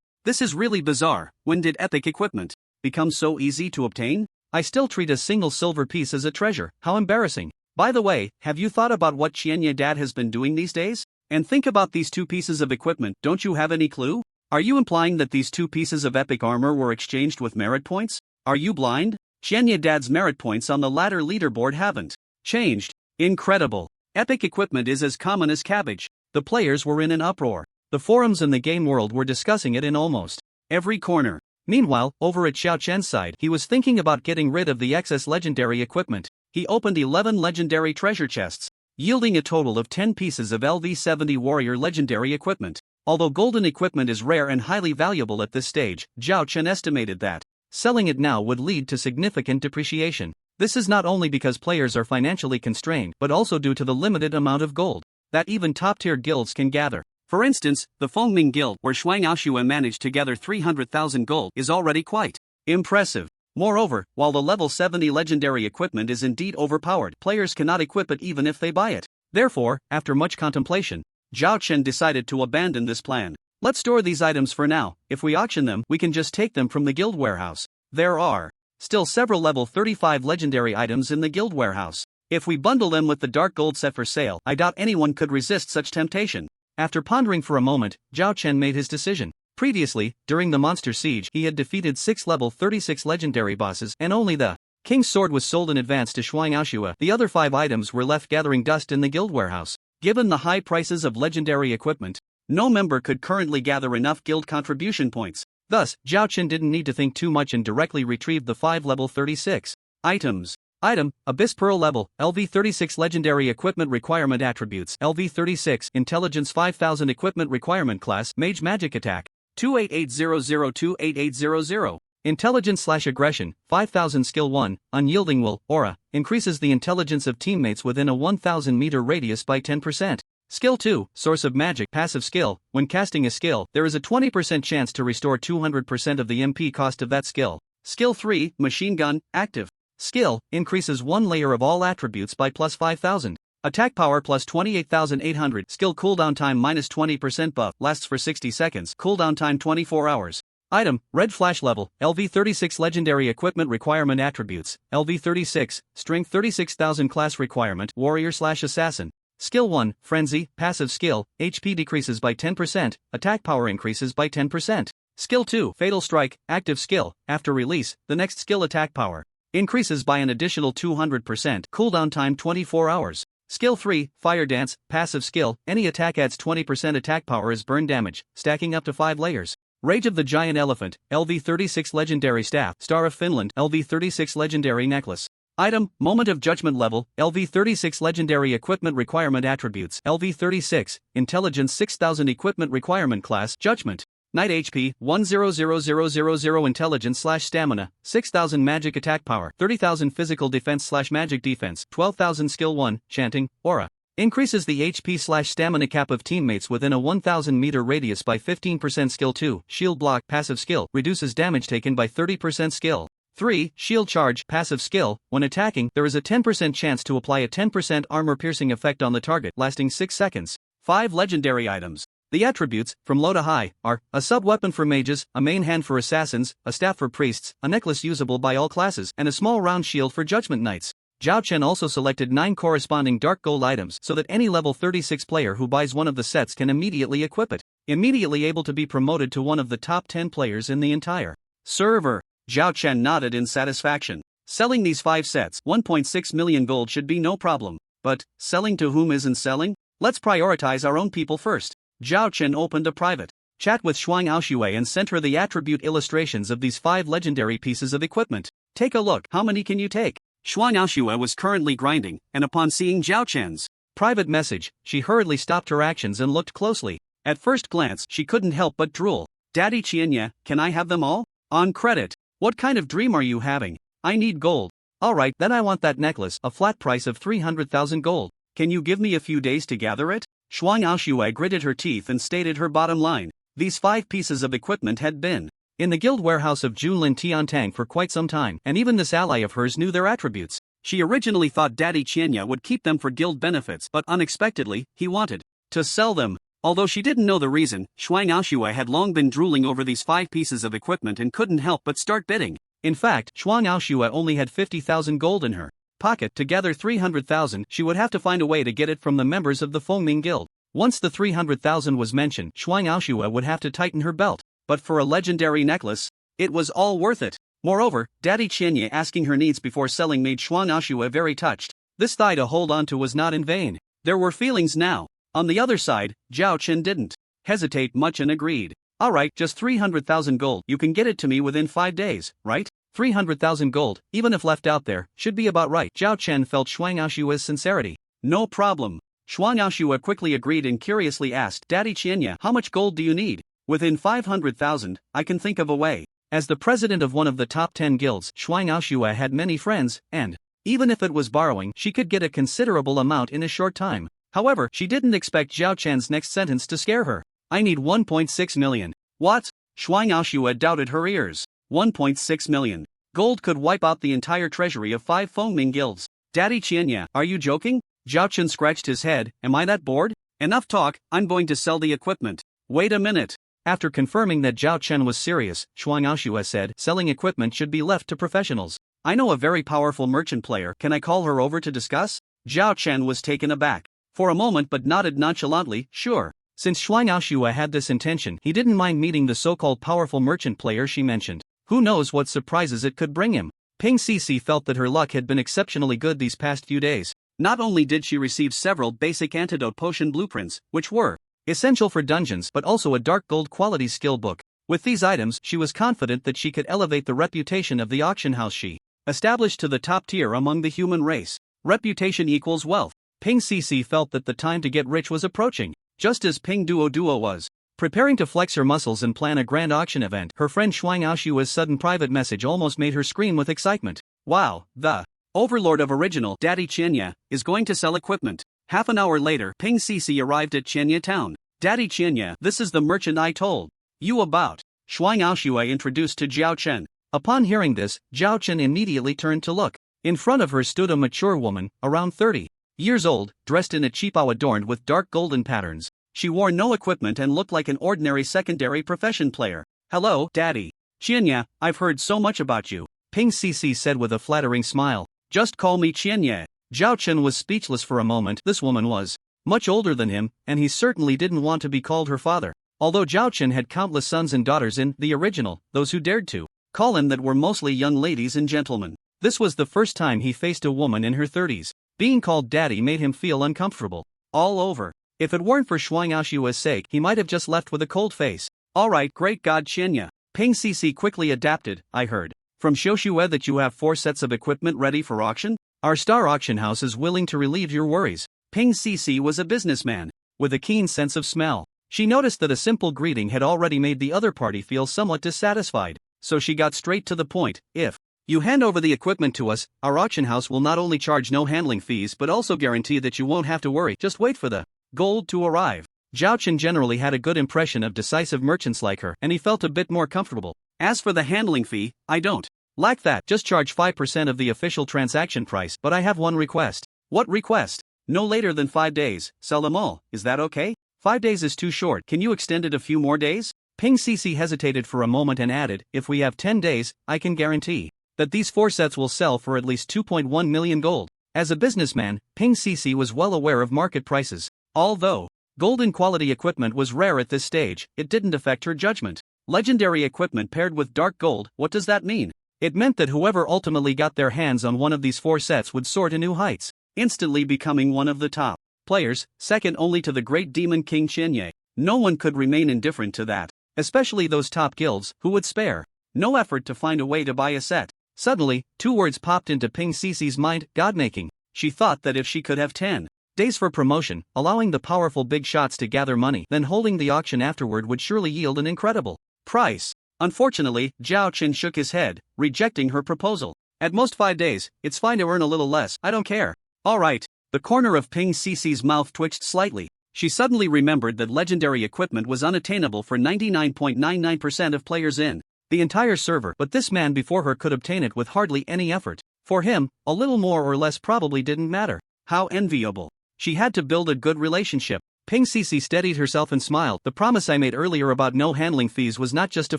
Speaker 1: This is really bizarre. When did epic equipment become so easy to obtain? I still treat a single silver piece as a treasure, how embarrassing. By the way, have you thought about what Shenya Dad has been doing these days? And think about these 2 pieces of equipment, don't you have any clue? Are you implying that these 2 pieces of epic armor were exchanged with merit points? Are you blind? Shenya Dad's merit points on the ladder leaderboard haven't changed. Incredible. Epic equipment is as common as cabbage. The players were in an uproar. The forums in the game world were discussing it in almost every corner. Meanwhile, over at Zhao Chen's side, he was thinking about getting rid of the excess legendary equipment. He opened 11 legendary treasure chests, yielding a total of 10 pieces of LV 70 warrior legendary equipment. Although golden equipment is rare and highly valuable at this stage, Zhao Chen estimated that selling it now would lead to significant depreciation. This is not only because players are financially constrained, but also due to the limited amount of gold that even top-tier guilds can gather.
Speaker 2: For instance, the Fengming Guild, where Shuang Aoshue managed to gather 300,000 gold, is already quite impressive. Moreover, while the level 70 legendary equipment is indeed overpowered, players cannot equip it even if they buy it. Therefore, after much contemplation, Zhao Chen decided to abandon this plan. Let's store these items for now. If we auction them, we can just take them from the guild warehouse. There are still several level 35 legendary items in the guild warehouse. If we bundle them with the dark gold set for sale, I doubt anyone could resist such temptation. After pondering for a moment, Zhao Chen made his decision. Previously, during the monster siege, he had defeated 6 level 36 legendary bosses, and only the King's Sword was sold in advance to Shuang Aoshue. The other 5 items were left gathering dust in the guild warehouse. Given the high prices of legendary equipment, no member could currently gather enough guild contribution points. Thus, Zhao Chen didn't need to think too much and directly retrieved the 5 level 36 items. Item, Abyss Pearl level, LV36 legendary equipment requirement attributes, LV36 intelligence 5000 equipment requirement class, mage magic attack, 2880028800. Intelligence/aggression, 5000 skill 1, unyielding will, aura, increases the intelligence of teammates within a 1000 meter radius by 10%. Skill 2, source of magic, passive skill, when casting a skill, there is a 20% chance to restore 200% of the MP cost of that skill. Skill 3, machine gun, active. Skill, increases 1 layer of all attributes by plus 5000. Attack power plus 28,800. Skill cooldown time minus 20% buff, lasts for 60 seconds, cooldown time 24 hours. Item, red flash level, LV36 legendary equipment requirement attributes, LV36, strength 36,000 class requirement, warrior/assassin. Skill 1, frenzy, passive skill, HP decreases by 10%, attack power increases by 10%. Skill 2, fatal strike, active skill, after release, the next skill attack power increases by an additional 200%, cooldown time 24 hours. Skill 3, fire dance, passive skill, any attack adds 20% attack power as burn damage, stacking up to 5 layers. Rage of the Giant Elephant, LV36 Legendary Staff, Star of Finland, LV36 Legendary Necklace. Item, Moment of Judgment level, LV36 Legendary Equipment Requirement Attributes, LV36, Intelligence 6000 Equipment Requirement Class, Judgment. Knight HP, 100000 Intelligence/Stamina, 6000 Magic Attack Power, 30,000 Physical Defense/Magic Defense, 12,000 Skill 1, Chanting, Aura. Increases the HP/stamina cap of teammates within a 1000 meter radius by 15%. Skill 2, Shield Block, passive skill, reduces damage taken by 30%. Skill 3, Shield Charge, passive skill, when attacking, there is a 10% chance to apply a 10% armor-piercing effect on the target, lasting 6 seconds. 5 legendary items. The attributes, from low to high, are a sub-weapon for mages, a main hand for assassins, a staff for priests, a necklace usable by all classes, and a small round shield for judgment knights. Zhao Chen also selected 9 corresponding dark gold items so that any level 36 player who buys one of the sets can immediately equip it, immediately able to be promoted to one of the top 10 players in the entire server. Zhao Chen nodded in satisfaction. Selling these 5 sets, 1.6 million gold should be no problem. But, selling to whom isn't selling? Let's prioritize our own people first. Zhao Chen opened a private chat with Shuang Aoshue and sent her the attribute illustrations of these 5 legendary pieces of equipment. Take a look. How many can you take? Shuang Aoshue was currently grinding, and upon seeing Zhao Chen's private message, she hurriedly stopped her actions and looked closely. At first glance, she couldn't help but drool. Daddy Qianya, can I have them all? On credit. What kind of dream are you having? I need gold. Alright, then I want that necklace, a flat price of 300,000 gold. Can you give me a few days to gather it? Shuang Aoshue gritted her teeth and stated her bottom line. These 5 pieces of equipment had been in the guild warehouse of Junlin Tiantang for quite some time, and even this ally of hers knew their attributes. She originally thought Daddy Qianya would keep them for guild benefits, but unexpectedly, he wanted to sell them. Although she didn't know the reason, Shuang Aoshue had long been drooling over these 5 pieces of equipment and couldn't help but start bidding. In fact, Shuang Aoshue only had 50,000 gold in her pocket. To gather 300,000, she would have to find a way to get it from the members of the Fengming Guild. Once the 300,000 was mentioned, Shuang Aoshue would have to tighten her belt. But for a legendary necklace, it was all worth it. Moreover, Daddy Qianya asking her needs before selling made Shuang Aoshue very touched. This thigh to hold on to was not in vain. There were feelings now. On the other side, Zhao Chen didn't hesitate much and agreed. Alright, just 300,000 gold, you can get it to me within 5 days, right? 300,000 gold, even if left out there, should be about right. Zhao Chen felt Shuang Aoshue's sincerity. No problem. Shuang Aoshue quickly agreed and curiously asked, Daddy Qianya, how much gold do you need? Within 500,000, I can think of a way. As the president of one of the top 10 guilds, Shuang Aoshue had many friends, and even if it was borrowing, she could get a considerable amount in a short time. However, she didn't expect Zhao Chen's next sentence to scare her. I need 1.6 million. What? Shuang Aoshua doubted her ears. 1.6 million. Gold could wipe out the entire treasury of 5 Fengming guilds. Daddy Qianya, are you joking? Zhao Chen scratched his head. Am I that bored? Enough talk, I'm going to sell the equipment. Wait a minute. After confirming that Zhao Chen was serious, Shuang Aoshua said, selling equipment should be left to professionals. I know a very powerful merchant player, can I call her over to discuss? Zhao Chen was taken aback. For a moment but nodded nonchalantly, sure. Since Shuang Aoshua had this intention, he didn't mind meeting the so-called powerful merchant player she mentioned. Who knows what surprises it could bring him. Ping Cece felt that her luck had been exceptionally good these past few days. Not only did she receive several basic antidote potion blueprints, which were essential for dungeons, but also a dark gold quality skill book. With these items, she was confident that she could elevate the reputation of the auction house she established to the top tier among the human race. Reputation equals wealth. Ping Cece felt that the time to get rich was approaching, just as Ping Duo was preparing to flex her muscles and plan a grand auction event. Her friend Shuang Aoshua's sudden private message almost made her scream with excitement. Wow, the overlord of original Daddy Qianya is going to sell equipment. Half an hour later, Ping Cece arrived at Qianya town. Daddy Qianya, this is the merchant I told you about. Shuang Aoshua introduced to Zhao Chen. Upon hearing this, Zhao Chen immediately turned to look. In front of her stood a mature woman, around 30 years old, dressed in a qipao adorned with dark golden patterns. She wore no equipment and looked like an ordinary secondary profession player. Hello, Daddy Qianya, I've heard so much about you, Ping Cece said with a flattering smile. Just call me Qianya. Zhao Chen was speechless for a moment. This woman was much older than him, and he certainly didn't want to be called her father. Although Zhao Chen had countless sons and daughters in the original, those who dared to call him that were mostly young ladies and gentlemen. This was the first time he faced a woman in her 30s. Being called daddy made him feel uncomfortable all over. If it weren't for Shuang Aoshua's sake, he might have just left with a cold face. Alright, great God Qianya. Ping Cece quickly adapted. I heard from Xiuxue that you have 4 sets of equipment ready for auction? Our star auction house is willing to relieve your worries. Ping Cece was a businessman with a keen sense of smell. She noticed that a simple greeting had already made the other party feel somewhat dissatisfied, so she got straight to the point. If you hand over the equipment to us, our auction house will not only charge no handling fees but also guarantee that you won't have to worry. Just wait for the gold to arrive. Zhao Chen generally had a good impression of decisive merchants like her, and he felt a bit more comfortable. As for the handling fee, I don't like that. Just charge 5% of the official transaction price. But I have one request. What request? No later than 5 days, sell them all. Is that okay? 5 days is too short. Can you extend it a few more days? Ping Cece hesitated for a moment and added, if we have 10 days, I can guarantee that these 4 sets will sell for at least 2.1 million gold. As a businessman, Ping Cece was well aware of market prices. Although golden quality equipment was rare at this stage, it didn't affect her judgment. Legendary equipment paired with dark gold, what does that mean? It meant that whoever ultimately got their hands on one of these 4 sets would soar to new heights, instantly becoming one of the top players, second only to the great demon King Qianye. No one could remain indifferent to that, especially those top guilds, who would spare no effort to find a way to buy a set. Suddenly, 2 words popped into Ping Cece's mind, godmaking. She thought that if she could have 10 days for promotion, allowing the powerful big shots to gather money, then holding the auction afterward would surely yield an incredible price. Unfortunately, Zhao Chen shook his head, rejecting her proposal. At most 5 days, it's fine to earn a little less, I don't care. Alright. The corner of Ping Cece's mouth twitched slightly. She suddenly remembered that legendary equipment was unattainable for 99.99% of players in the entire server, but this man before her could obtain it with hardly any effort. For him, a little more or less probably didn't matter. How enviable. She had to build a good relationship. Ping Cece steadied herself and smiled. The promise I made earlier about no handling fees was not just a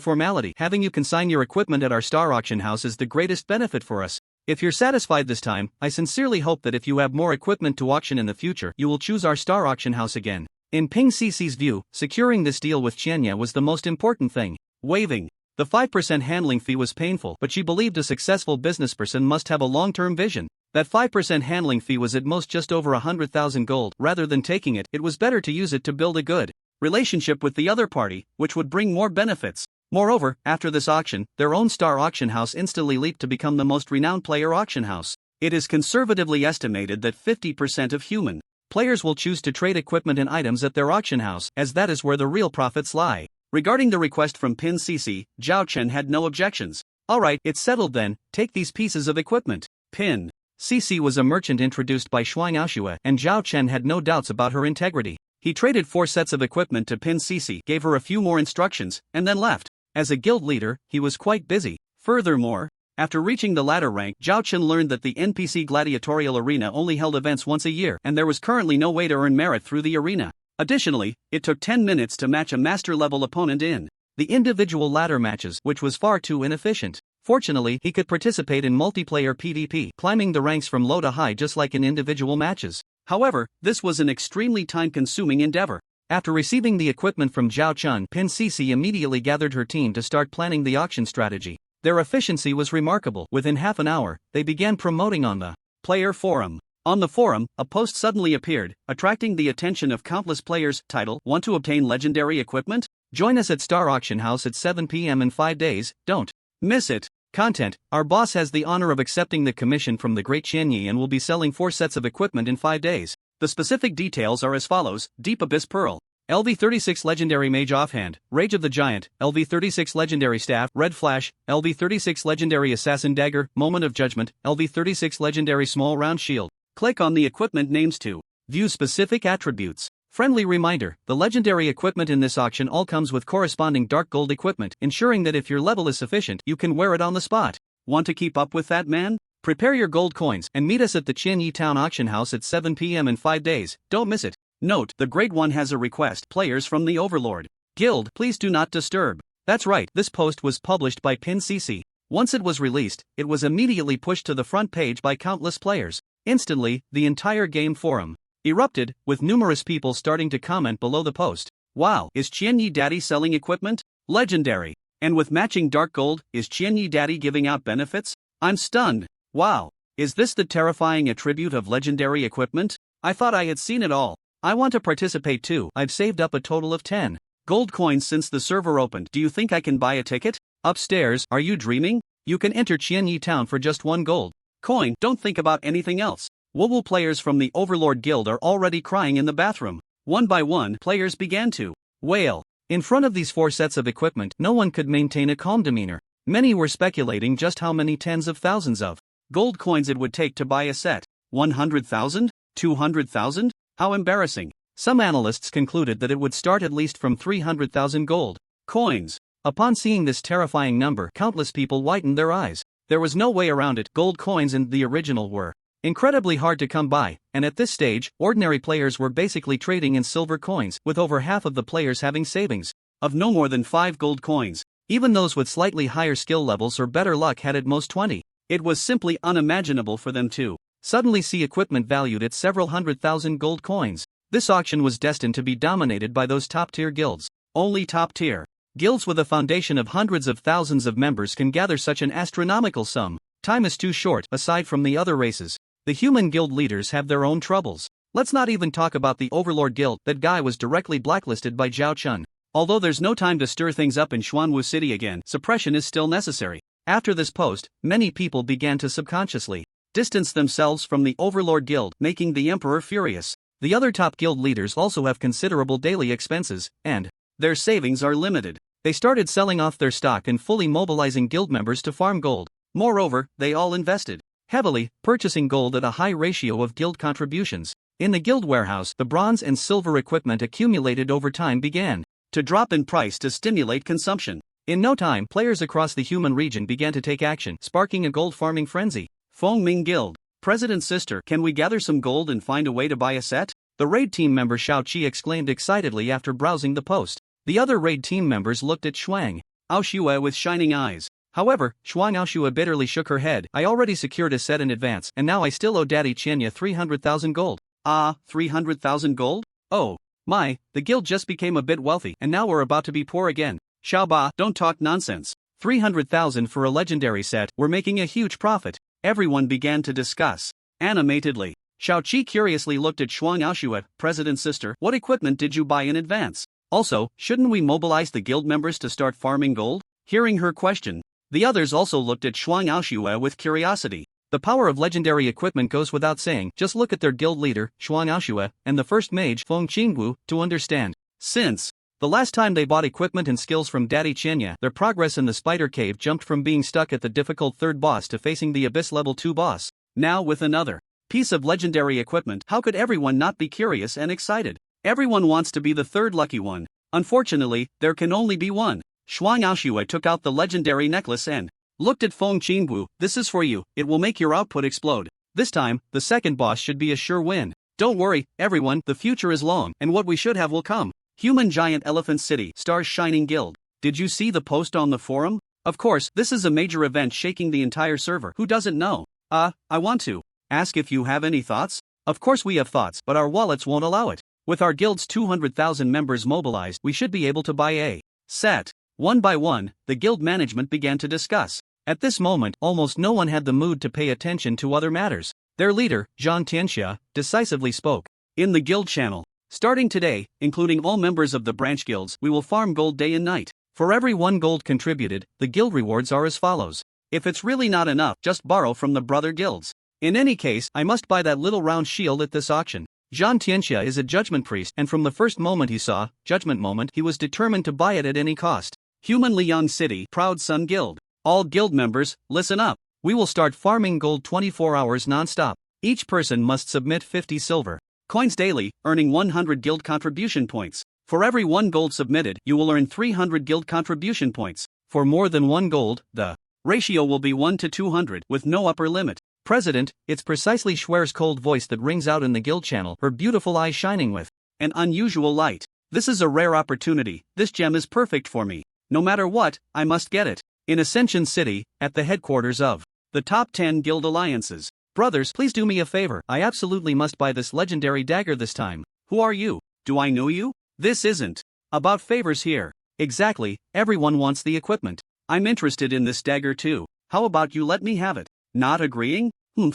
Speaker 2: formality. Having you consign your equipment at our star auction house is the greatest benefit for us. If you're satisfied this time, I sincerely hope that if you have more equipment to auction in the future, you will choose our star auction house again. In Ping Cece's view, securing this deal with Qianya was the most important thing. Waiving the 5% handling fee was painful, but she believed a successful businessperson must have a long-term vision. That 5% handling fee was at most just over 100,000 gold. Rather than taking it, it was better to use it to build a good relationship with the other party, which would bring more benefits. Moreover, after this auction, their own star auction house instantly leaped to become the most renowned player auction house. It is conservatively estimated that 50% of human players will choose to trade equipment and items at their auction house, as that is where the real profits lie. Regarding the request from Ping Cece, Zhao Chen had no objections. Alright, it's settled then, take these pieces of equipment. Ping Cece was a merchant introduced by Shuang Aoshue, and Zhao Chen had no doubts about her integrity. He traded 4 sets of equipment to pin Cece, gave her a few more instructions, and then left. As a guild leader, he was quite busy. Furthermore, after reaching the ladder rank, Zhao Chen learned that the NPC gladiatorial arena only held events once a year, and there was currently no way to earn merit through the arena. Additionally, it took 10 minutes to match a master-level opponent in the individual ladder matches, which was far too inefficient. Fortunately, he could participate in multiplayer PvP, climbing the ranks from low to high just like in individual matches. However, this was an extremely time-consuming endeavor. After receiving the equipment from Zhao Chen, Pin Cece immediately gathered her team to start planning the auction strategy. Their efficiency was remarkable. Within half an hour, they began promoting on the player forum. On the forum, a post suddenly appeared, attracting the attention of countless players. Title: Want to obtain legendary equipment? Join us at Star Auction House at 7 p.m. in 5 days, don't miss it. Content: Our boss has the honor of accepting the commission from the Great Qianyi and will be selling 4 sets of equipment in 5 days. The specific details are as follows: Deep Abyss Pearl, LV36 Legendary Mage Offhand, Rage of the Giant, LV36 Legendary Staff, Red Flash, LV36 Legendary Assassin Dagger, Moment of Judgment, LV36 Legendary Small Round Shield. Click on the equipment names to view specific attributes. Friendly reminder: the legendary equipment in this auction all comes with corresponding dark gold equipment, ensuring that if your level is sufficient, you can wear it on the spot. Want to keep up with that, man? Prepare your gold coins and meet us at the Qianyi Town Auction House at 7 p.m. in 5 days, don't miss it. Note: the Great One has a request. Players from the Overlord Guild, please do not disturb. That's right, this post was published by Pin Cece. Once it was released, it was immediately pushed to the front page by countless players. Instantly, the entire game forum erupted, with numerous people starting to comment below the post. Wow, is Qianyi Daddy selling equipment? Legendary. And with matching dark gold, is Qianyi Daddy giving out benefits? I'm stunned. Wow, is this the terrifying attribute of legendary equipment? I thought I had seen it all. I want to participate too. I've saved up a total of 10 gold coins since the server opened. Do you think I can buy a ticket? Upstairs, are you dreaming? You can enter Qianyi Town for just 1 gold coin. Don't think about anything else. Wooble players from the Overlord Guild are already crying in the bathroom. One by one, players began to wail. In front of these 4 sets of equipment, no one could maintain a calm demeanor. Many were speculating just how many tens of thousands of gold coins it would take to buy a set. 100,000? 200,000? How embarrassing. Some analysts concluded that it would start at least from 300,000 gold coins. Upon seeing this terrifying number, countless people widened their eyes. There was no way around it. Gold coins in the original were incredibly hard to come by, and at this stage, ordinary players were basically trading in silver coins, with over half of the players having savings of no more than 5 gold coins. Even those with slightly higher skill levels or better luck had at most 20. It was simply unimaginable for them to suddenly see equipment valued at several 100,000 gold coins. This auction was destined to be dominated by those top-tier guilds. Only top-tier guilds with a foundation of hundreds of thousands of members can gather such an astronomical sum. Time is too short. Aside from the other races, the human guild leaders have their own troubles. Let's not even talk about the Overlord Guild. That guy was directly blacklisted by Zhao Chen. Although there's no time to stir things up in Xuanwu City again, suppression is still necessary. After this post, many people began to subconsciously distance themselves from the Overlord Guild, making the Emperor furious. The other top guild leaders also have considerable daily expenses, and their savings are limited. They started selling off their stock and fully mobilizing guild members to farm gold. Moreover, they all invested heavily, purchasing gold at a high ratio of guild contributions. In the guild warehouse, the bronze and silver equipment accumulated over time began to drop in price to stimulate consumption. In no time, players across the human region began to take action, sparking a gold farming frenzy. Feng Ming Guild. President's sister, can we gather some gold and find a way to buy a set? The raid team member Xiao Qi exclaimed excitedly after browsing the post. The other raid team members looked at Shuang Aoshue with shining eyes. However, Shuang Aoshue bitterly shook her head. I already secured a set in advance, and now I still owe Daddy Qianya 300,000 gold. Ah, 300,000 gold? Oh my, the guild just became a bit wealthy, and now we're about to be poor again. Xiaoba, don't talk nonsense. 300,000 for a legendary set, we're making a huge profit. Everyone began to discuss animatedly. Xiao Qi curiously looked at Shuang Aoshue. President's sister, what equipment did you buy in advance? Also, shouldn't we mobilize the guild members to start farming gold? Hearing her question, the others also looked at Shuang Aoshue with curiosity. The power of legendary equipment goes without saying. Just look at their guild leader, Shuang Aoshue, and the first mage, Feng Qingwu, to understand. Since the last time they bought equipment and skills from Daddy Qianya, their progress in the spider cave jumped from being stuck at the difficult 3rd boss to facing the abyss level 2 boss. Now with another piece of legendary equipment, how could everyone not be curious and excited? Everyone wants to be the third lucky one. Unfortunately, there can only be one. Shuang Aoxue took out the legendary necklace and looked at Feng Qingbu. This is for you, it will make your output explode. This time, the second boss should be a sure win. Don't worry, everyone, the future is long, and what we should have will come. Human Giant Elephant City, Stars Shining Guild. Did you see the post on the forum? Of course, this is a major event shaking the entire server. Who doesn't know? I want to ask if you have any thoughts? Of course we have thoughts, but our wallets won't allow it. With our guild's 200,000 members mobilized, we should be able to buy a set. One by one, the guild management began to discuss. At this moment, almost no one had the mood to pay attention to other matters. Their leader, Zhang Tianxia, decisively spoke. In the guild channel, starting today, including all members of the branch guilds, we will farm gold day and night. For every 1 gold contributed, the guild rewards are as follows. If it's really not enough, just borrow from the brother guilds. In any case, I must buy that little round shield at this auction. Zhang Tianxia is a judgment priest, and from the first moment he saw Judgment Moment, he was determined to buy it at any cost. Human Liang City, Proud Sun Guild. All guild members, listen up. We will start farming gold 24 hours non-stop. Each person must submit 50 silver coins daily, earning 100 guild contribution points. For every 1 gold submitted, you will earn 300 guild contribution points. For more than 1 gold, the ratio will be 1 to 200, with no upper limit. President, it's precisely Schwer's cold voice that rings out in the guild channel, her beautiful eyes shining with an unusual light. This is a rare opportunity. This gem is perfect for me. No matter what, I must get it. In Ascension City, at the headquarters of the top 10 guild alliances. Brothers, please do me a favor. I absolutely must buy this legendary dagger this time. Who are you? Do I know you? This isn't about favors here. Exactly, everyone wants the equipment. I'm interested in this dagger too. How about you let me have it? Not agreeing?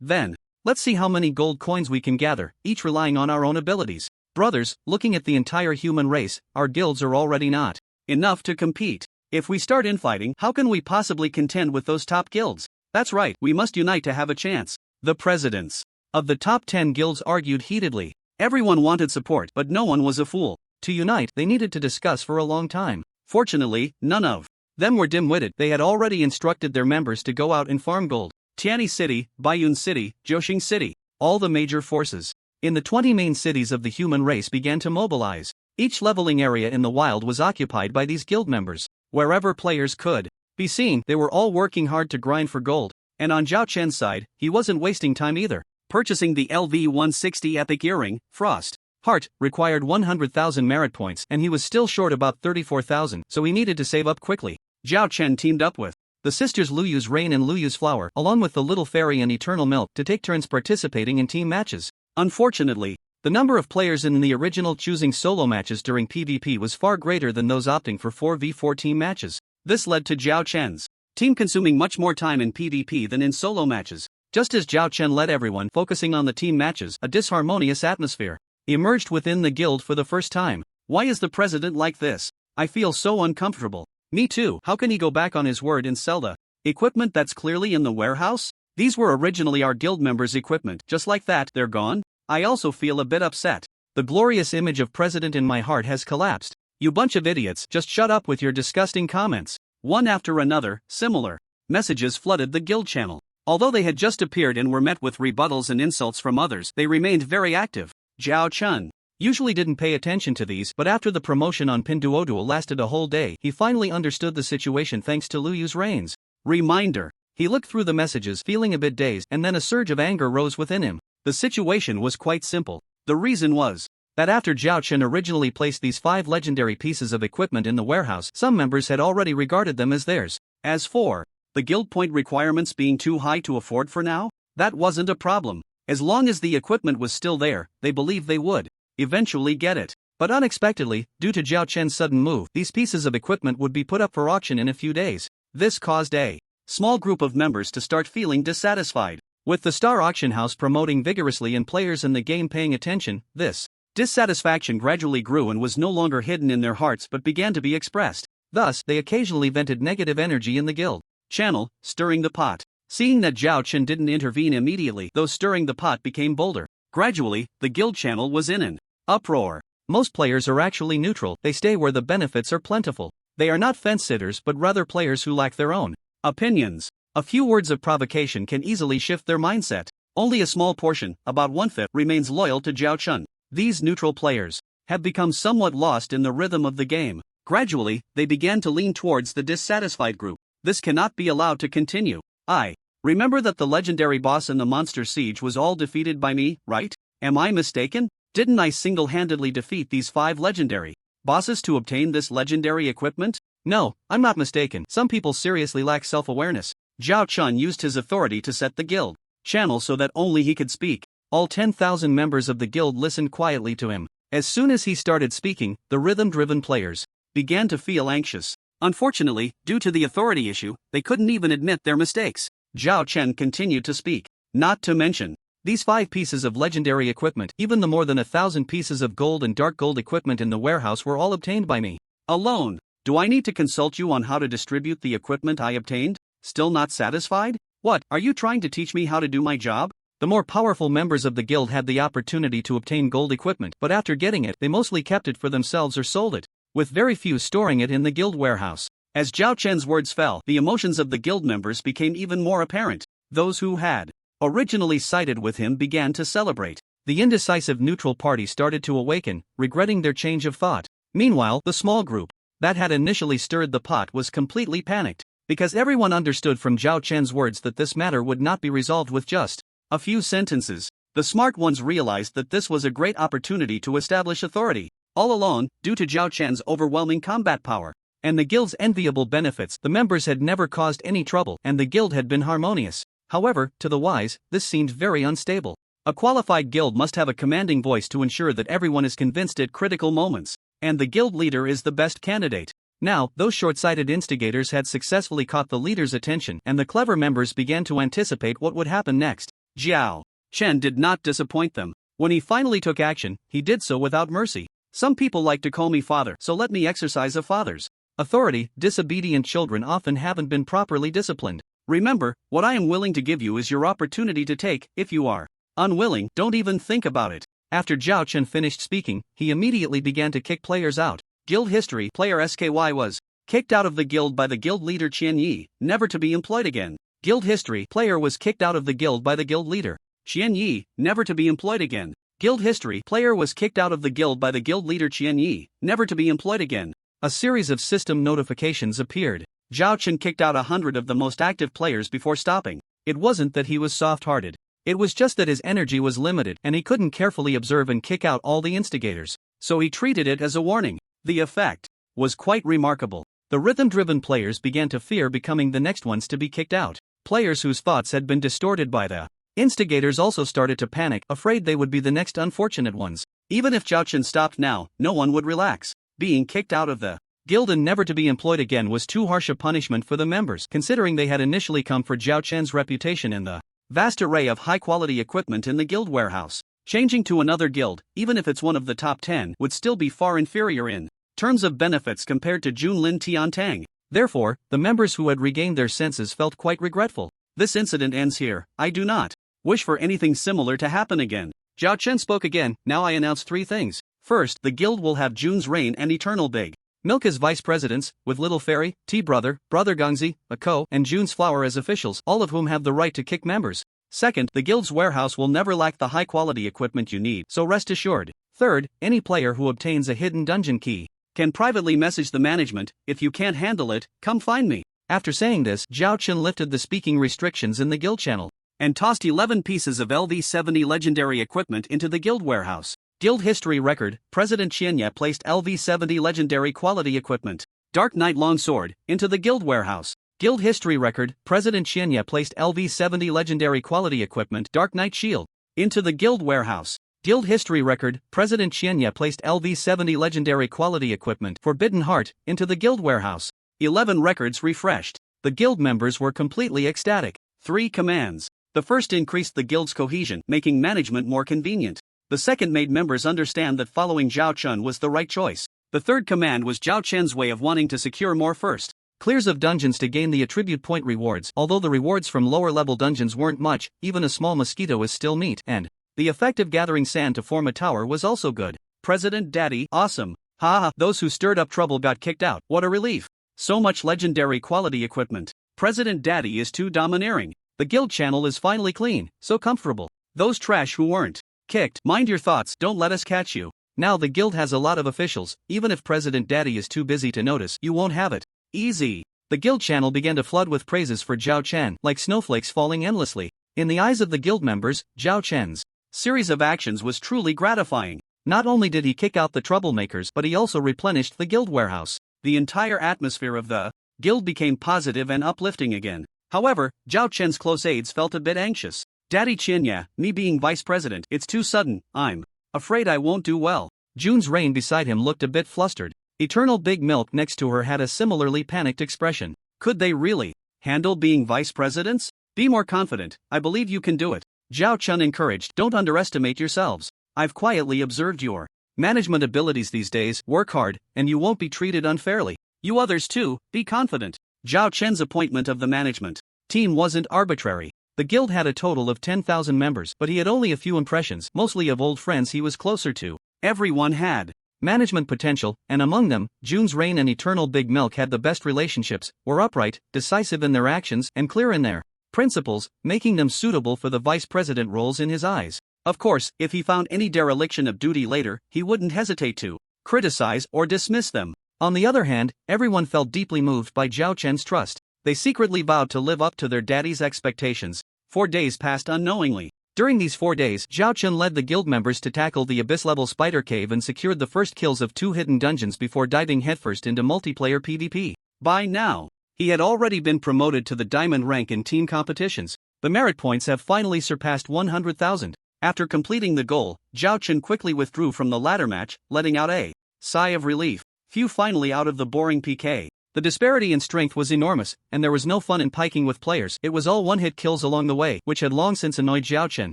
Speaker 2: Then, let's see how many gold coins we can gather, each relying on our own abilities. Brothers, looking at the entire human race, our guilds are already not enough to compete. If we start infighting, how can we possibly contend with those top guilds? That's right, we must unite to have a chance. The presidents of the top 10 guilds argued heatedly. Everyone wanted support, but no one was a fool. To unite, they needed to discuss for a long time. Fortunately, none of them were dim-witted. They had already instructed their members to go out and farm gold. Tianyi City, Baiyun City, Zhousing City, all the major forces in the 20 main cities of the human race began to mobilize. Each leveling area in the wild was occupied by these guild members. Wherever players could be seen, they were all working hard to grind for gold. And on Zhao Chen's side, he wasn't wasting time either. Purchasing the LV-160 Epic Earring, Frost Heart, required 100,000 merit points, and he was still short about 34,000, so he needed to save up quickly. Zhao Chen teamed up with the sisters Luyu's Rain and Luyu's Flower, along with the Little Fairy and Eternal Milk, to take turns participating in team matches. Unfortunately, the number of players in the original choosing solo matches during PvP was far greater than those opting for 4v4 team matches. This led to Zhao Chen's team consuming much more time in PvP than in solo matches. Just as Zhao Chen led everyone focusing on the team matches, a disharmonious atmosphere emerged within the guild for the first time. Why is the president like this? I feel so uncomfortable. Me too. How can he go back on his word and sell the equipment that's clearly in the warehouse? These were originally our guild members' equipment. Just like that, they're gone? I also feel a bit upset. The glorious image of president in my heart has collapsed. You bunch of idiots, just shut up with your disgusting comments. One after another, similar messages flooded the guild channel. Although they had just appeared and were met with rebuttals and insults from others, they remained very active. Zhao Chun usually didn't pay attention to these, but after the promotion on Pinduoduo lasted a whole day, he finally understood the situation thanks to Luyu's reigns. Reminder. He looked through the messages feeling a bit dazed, and then a surge of anger rose within him. The situation was quite simple. The reason was that after Zhao Chen originally placed these 5 legendary pieces of equipment in the warehouse, some members had already regarded them as theirs. As for the guild point requirements being too high to afford for now, that wasn't a problem. As long as the equipment was still there, they believed they would eventually get it. But unexpectedly, due to Zhao Chen's sudden move, these pieces of equipment would be put up for auction in a few days. This caused a small group of members to start feeling dissatisfied. With the Star Auction House promoting vigorously and players in the game paying attention, this dissatisfaction gradually grew and was no longer hidden in their hearts but began to be expressed. Thus, they occasionally vented negative energy in the guild channel, stirring the pot. Seeing that Zhao Chen didn't intervene immediately, though stirring the pot became bolder. Gradually, the guild channel was in an uproar. Most players are actually neutral, they stay where the benefits are plentiful. They are not fence-sitters but rather players who lack their own opinions. A few words of provocation can easily shift their mindset. Only a small portion, about 1/5, remains loyal to Zhao Chun. These neutral players have become somewhat lost in the rhythm of the game. Gradually, they began to lean towards the dissatisfied group. This cannot be allowed to continue. I remember that the legendary boss in the monster siege was all defeated by me, right? Am I mistaken? Didn't I single-handedly defeat these 5 legendary bosses to obtain this legendary equipment? No, I'm not mistaken. Some people seriously lack self-awareness. Zhao Chun used his authority to set the guild channel so that only he could speak. All 10,000 members of the guild listened quietly to him. As soon as he started speaking, the rhythm-driven players began to feel anxious. Unfortunately, due to the authority issue, they couldn't even admit their mistakes. Zhao Chen continued to speak. Not to mention, these 5 pieces of legendary equipment, even the more than 1,000 pieces of gold and dark gold equipment in the warehouse were all obtained by me alone. Do I need to consult you on how to distribute the equipment I obtained? Still not satisfied? What, are you trying to teach me how to do my job? The more powerful members of the guild had the opportunity to obtain gold equipment, but after getting it, they mostly kept it for themselves or sold it, with very few storing it in the guild warehouse. As Zhao Chen's words fell, the emotions of the guild members became even more apparent. Those who had originally sided with him began to celebrate. The indecisive neutral party started to awaken, regretting their change of thought. Meanwhile, the small group that had initially stirred the pot was completely panicked, because everyone understood from Zhao Chen's words that this matter would not be resolved with just a few sentences. The smart ones realized that this was a great opportunity to establish authority. All alone, due to Zhao Chen's overwhelming combat power and the guild's enviable benefits, the members had never caused any trouble and the guild had been harmonious. However, to the wise, this seemed very unstable. A qualified guild must have a commanding voice to ensure that everyone is convinced at critical moments, and the guild leader is the best candidate. Now, those short-sighted instigators had successfully caught the leader's attention and the clever members began to anticipate what would happen next. Zhao Chen did not disappoint them. When he finally took action, he did so without mercy. Some people like to call me father, so let me exercise a father's authority. Disobedient children often haven't been properly disciplined. Remember, what I am willing to give you is your opportunity to take. If you are unwilling, don't even think about it. After Zhao Chen finished speaking, he immediately began to kick players out. Guild history: player SKY was kicked out of the guild by the guild leader Qian Yi, never to be employed again. Guild history: player was kicked out of the guild by the guild leader Qian Yi, never to be employed again. Guild history: player was kicked out of the guild by the guild leader Qian Yi, never to be employed again. A series of system notifications appeared. Zhao Chen kicked out 100 of the most active players before stopping. It wasn't that he was soft-hearted. It was just that his energy was limited and he couldn't carefully observe and kick out all the instigators. So he treated it as a warning. The effect was quite remarkable. The rhythm-driven players began to fear becoming the next ones to be kicked out. Players whose thoughts had been distorted by the instigators also started to panic, afraid they would be the next unfortunate ones. Even if Zhao Chen stopped now, no one would relax. Being kicked out of the guild and never to be employed again was too harsh a punishment for the members, considering they had initially come for Zhao Chen's reputation and the vast array of high-quality equipment in the guild warehouse. Changing to another guild, even if it's one of the top 10, would still be far inferior in terms of benefits compared to Junlin Tiantang. Therefore, the members who had regained their senses felt quite regretful. This incident ends here. I do not wish for anything similar to happen again. Zhao Chen spoke again. Now I announce 3 things. First, the guild will have Jun's Reign and Eternal Big Milk as vice presidents, with Little Fairy, T-Brother, Brother Gongzi, Ako, and Jun's Flower as officials, all of whom have the right to kick members. Second, the guild's warehouse will never lack the high-quality equipment you need, so rest assured. Third, any player who obtains a hidden dungeon key can privately message the management. If you can't handle it, come find me. After saying this, Zhao Chen lifted the speaking restrictions in the guild channel and tossed 11 pieces of LV-70 legendary equipment into the guild warehouse. Guild history record: President Qianya placed LV-70 legendary quality equipment Dark Knight Longsword into the guild warehouse. Guild history record: President Qianya placed LV-70 legendary quality equipment Dark Knight Shield into the guild warehouse. Guild history record: President Qianya placed LV-70 legendary quality equipment Forbidden Heart into the guild warehouse. 11 records refreshed. The guild members were completely ecstatic. 3 commands. The first increased the guild's cohesion, making management more convenient. The second made members understand that following Zhao Chen was the right choice. The third command was Zhao Chen's way of wanting to secure more first clears of dungeons to gain the attribute point rewards. Although the rewards from lower level dungeons weren't much, even a small mosquito is still meat, and the effect of gathering sand to form a tower was also good. President Daddy, awesome. Haha, those who stirred up trouble got kicked out. What a relief. So much legendary quality equipment. President Daddy is too domineering. The guild channel is finally clean, so comfortable. Those trash who weren't kicked. Mind your thoughts, don't let us catch you. Now the guild has a lot of officials, even if President Daddy is too busy to notice, you won't have it easy. The guild channel began to flood with praises for Zhao Chen, like snowflakes falling endlessly. In the eyes of the guild members, Zhao Chen's series of actions was truly gratifying. Not only did he kick out the troublemakers, but he also replenished the guild warehouse. The entire atmosphere of the guild became positive and uplifting again. However, Zhao Chen's close aides felt a bit anxious. Daddy Qianya, me being vice president, it's too sudden, I'm afraid I won't do well. Jun's reign beside him looked a bit flustered. Eternal Big Milk next to her had a similarly panicked expression. Could they really handle being vice presidents? Be more confident, I believe you can do it. Zhao Chun encouraged, don't underestimate yourselves. I've quietly observed your management abilities these days, work hard, and you won't be treated unfairly. You others too, be confident. Zhao Chen's appointment of the management team wasn't arbitrary. The guild had a total of 10,000 members, but he had only a few impressions, mostly of old friends he was closer to. Everyone had management potential, and among them, Jun's reign and Eternal Big Milk had the best relationships, were upright, decisive in their actions, and clear in their principles, making them suitable for the vice president roles in his eyes. Of course, if he found any dereliction of duty later, he wouldn't hesitate to criticize or dismiss them. On the other hand, everyone felt deeply moved by Zhao Chen's trust. They secretly vowed to live up to their daddy's expectations. 4 days passed unknowingly. During these 4 days, Zhao Chen led the guild members to tackle the abyss-level spider cave and secured the first kills of 2 hidden dungeons before diving headfirst into multiplayer PvP. By now, he had already been promoted to the diamond rank in team competitions. The merit points have finally surpassed 100,000. After completing the goal, Zhao Chen quickly withdrew from the ladder match, letting out a sigh of relief. Phew, finally out of the boring PK. The disparity in strength was enormous, and there was no fun in piking with players. It was all one-hit kills along the way, which had long since annoyed Zhao Chen.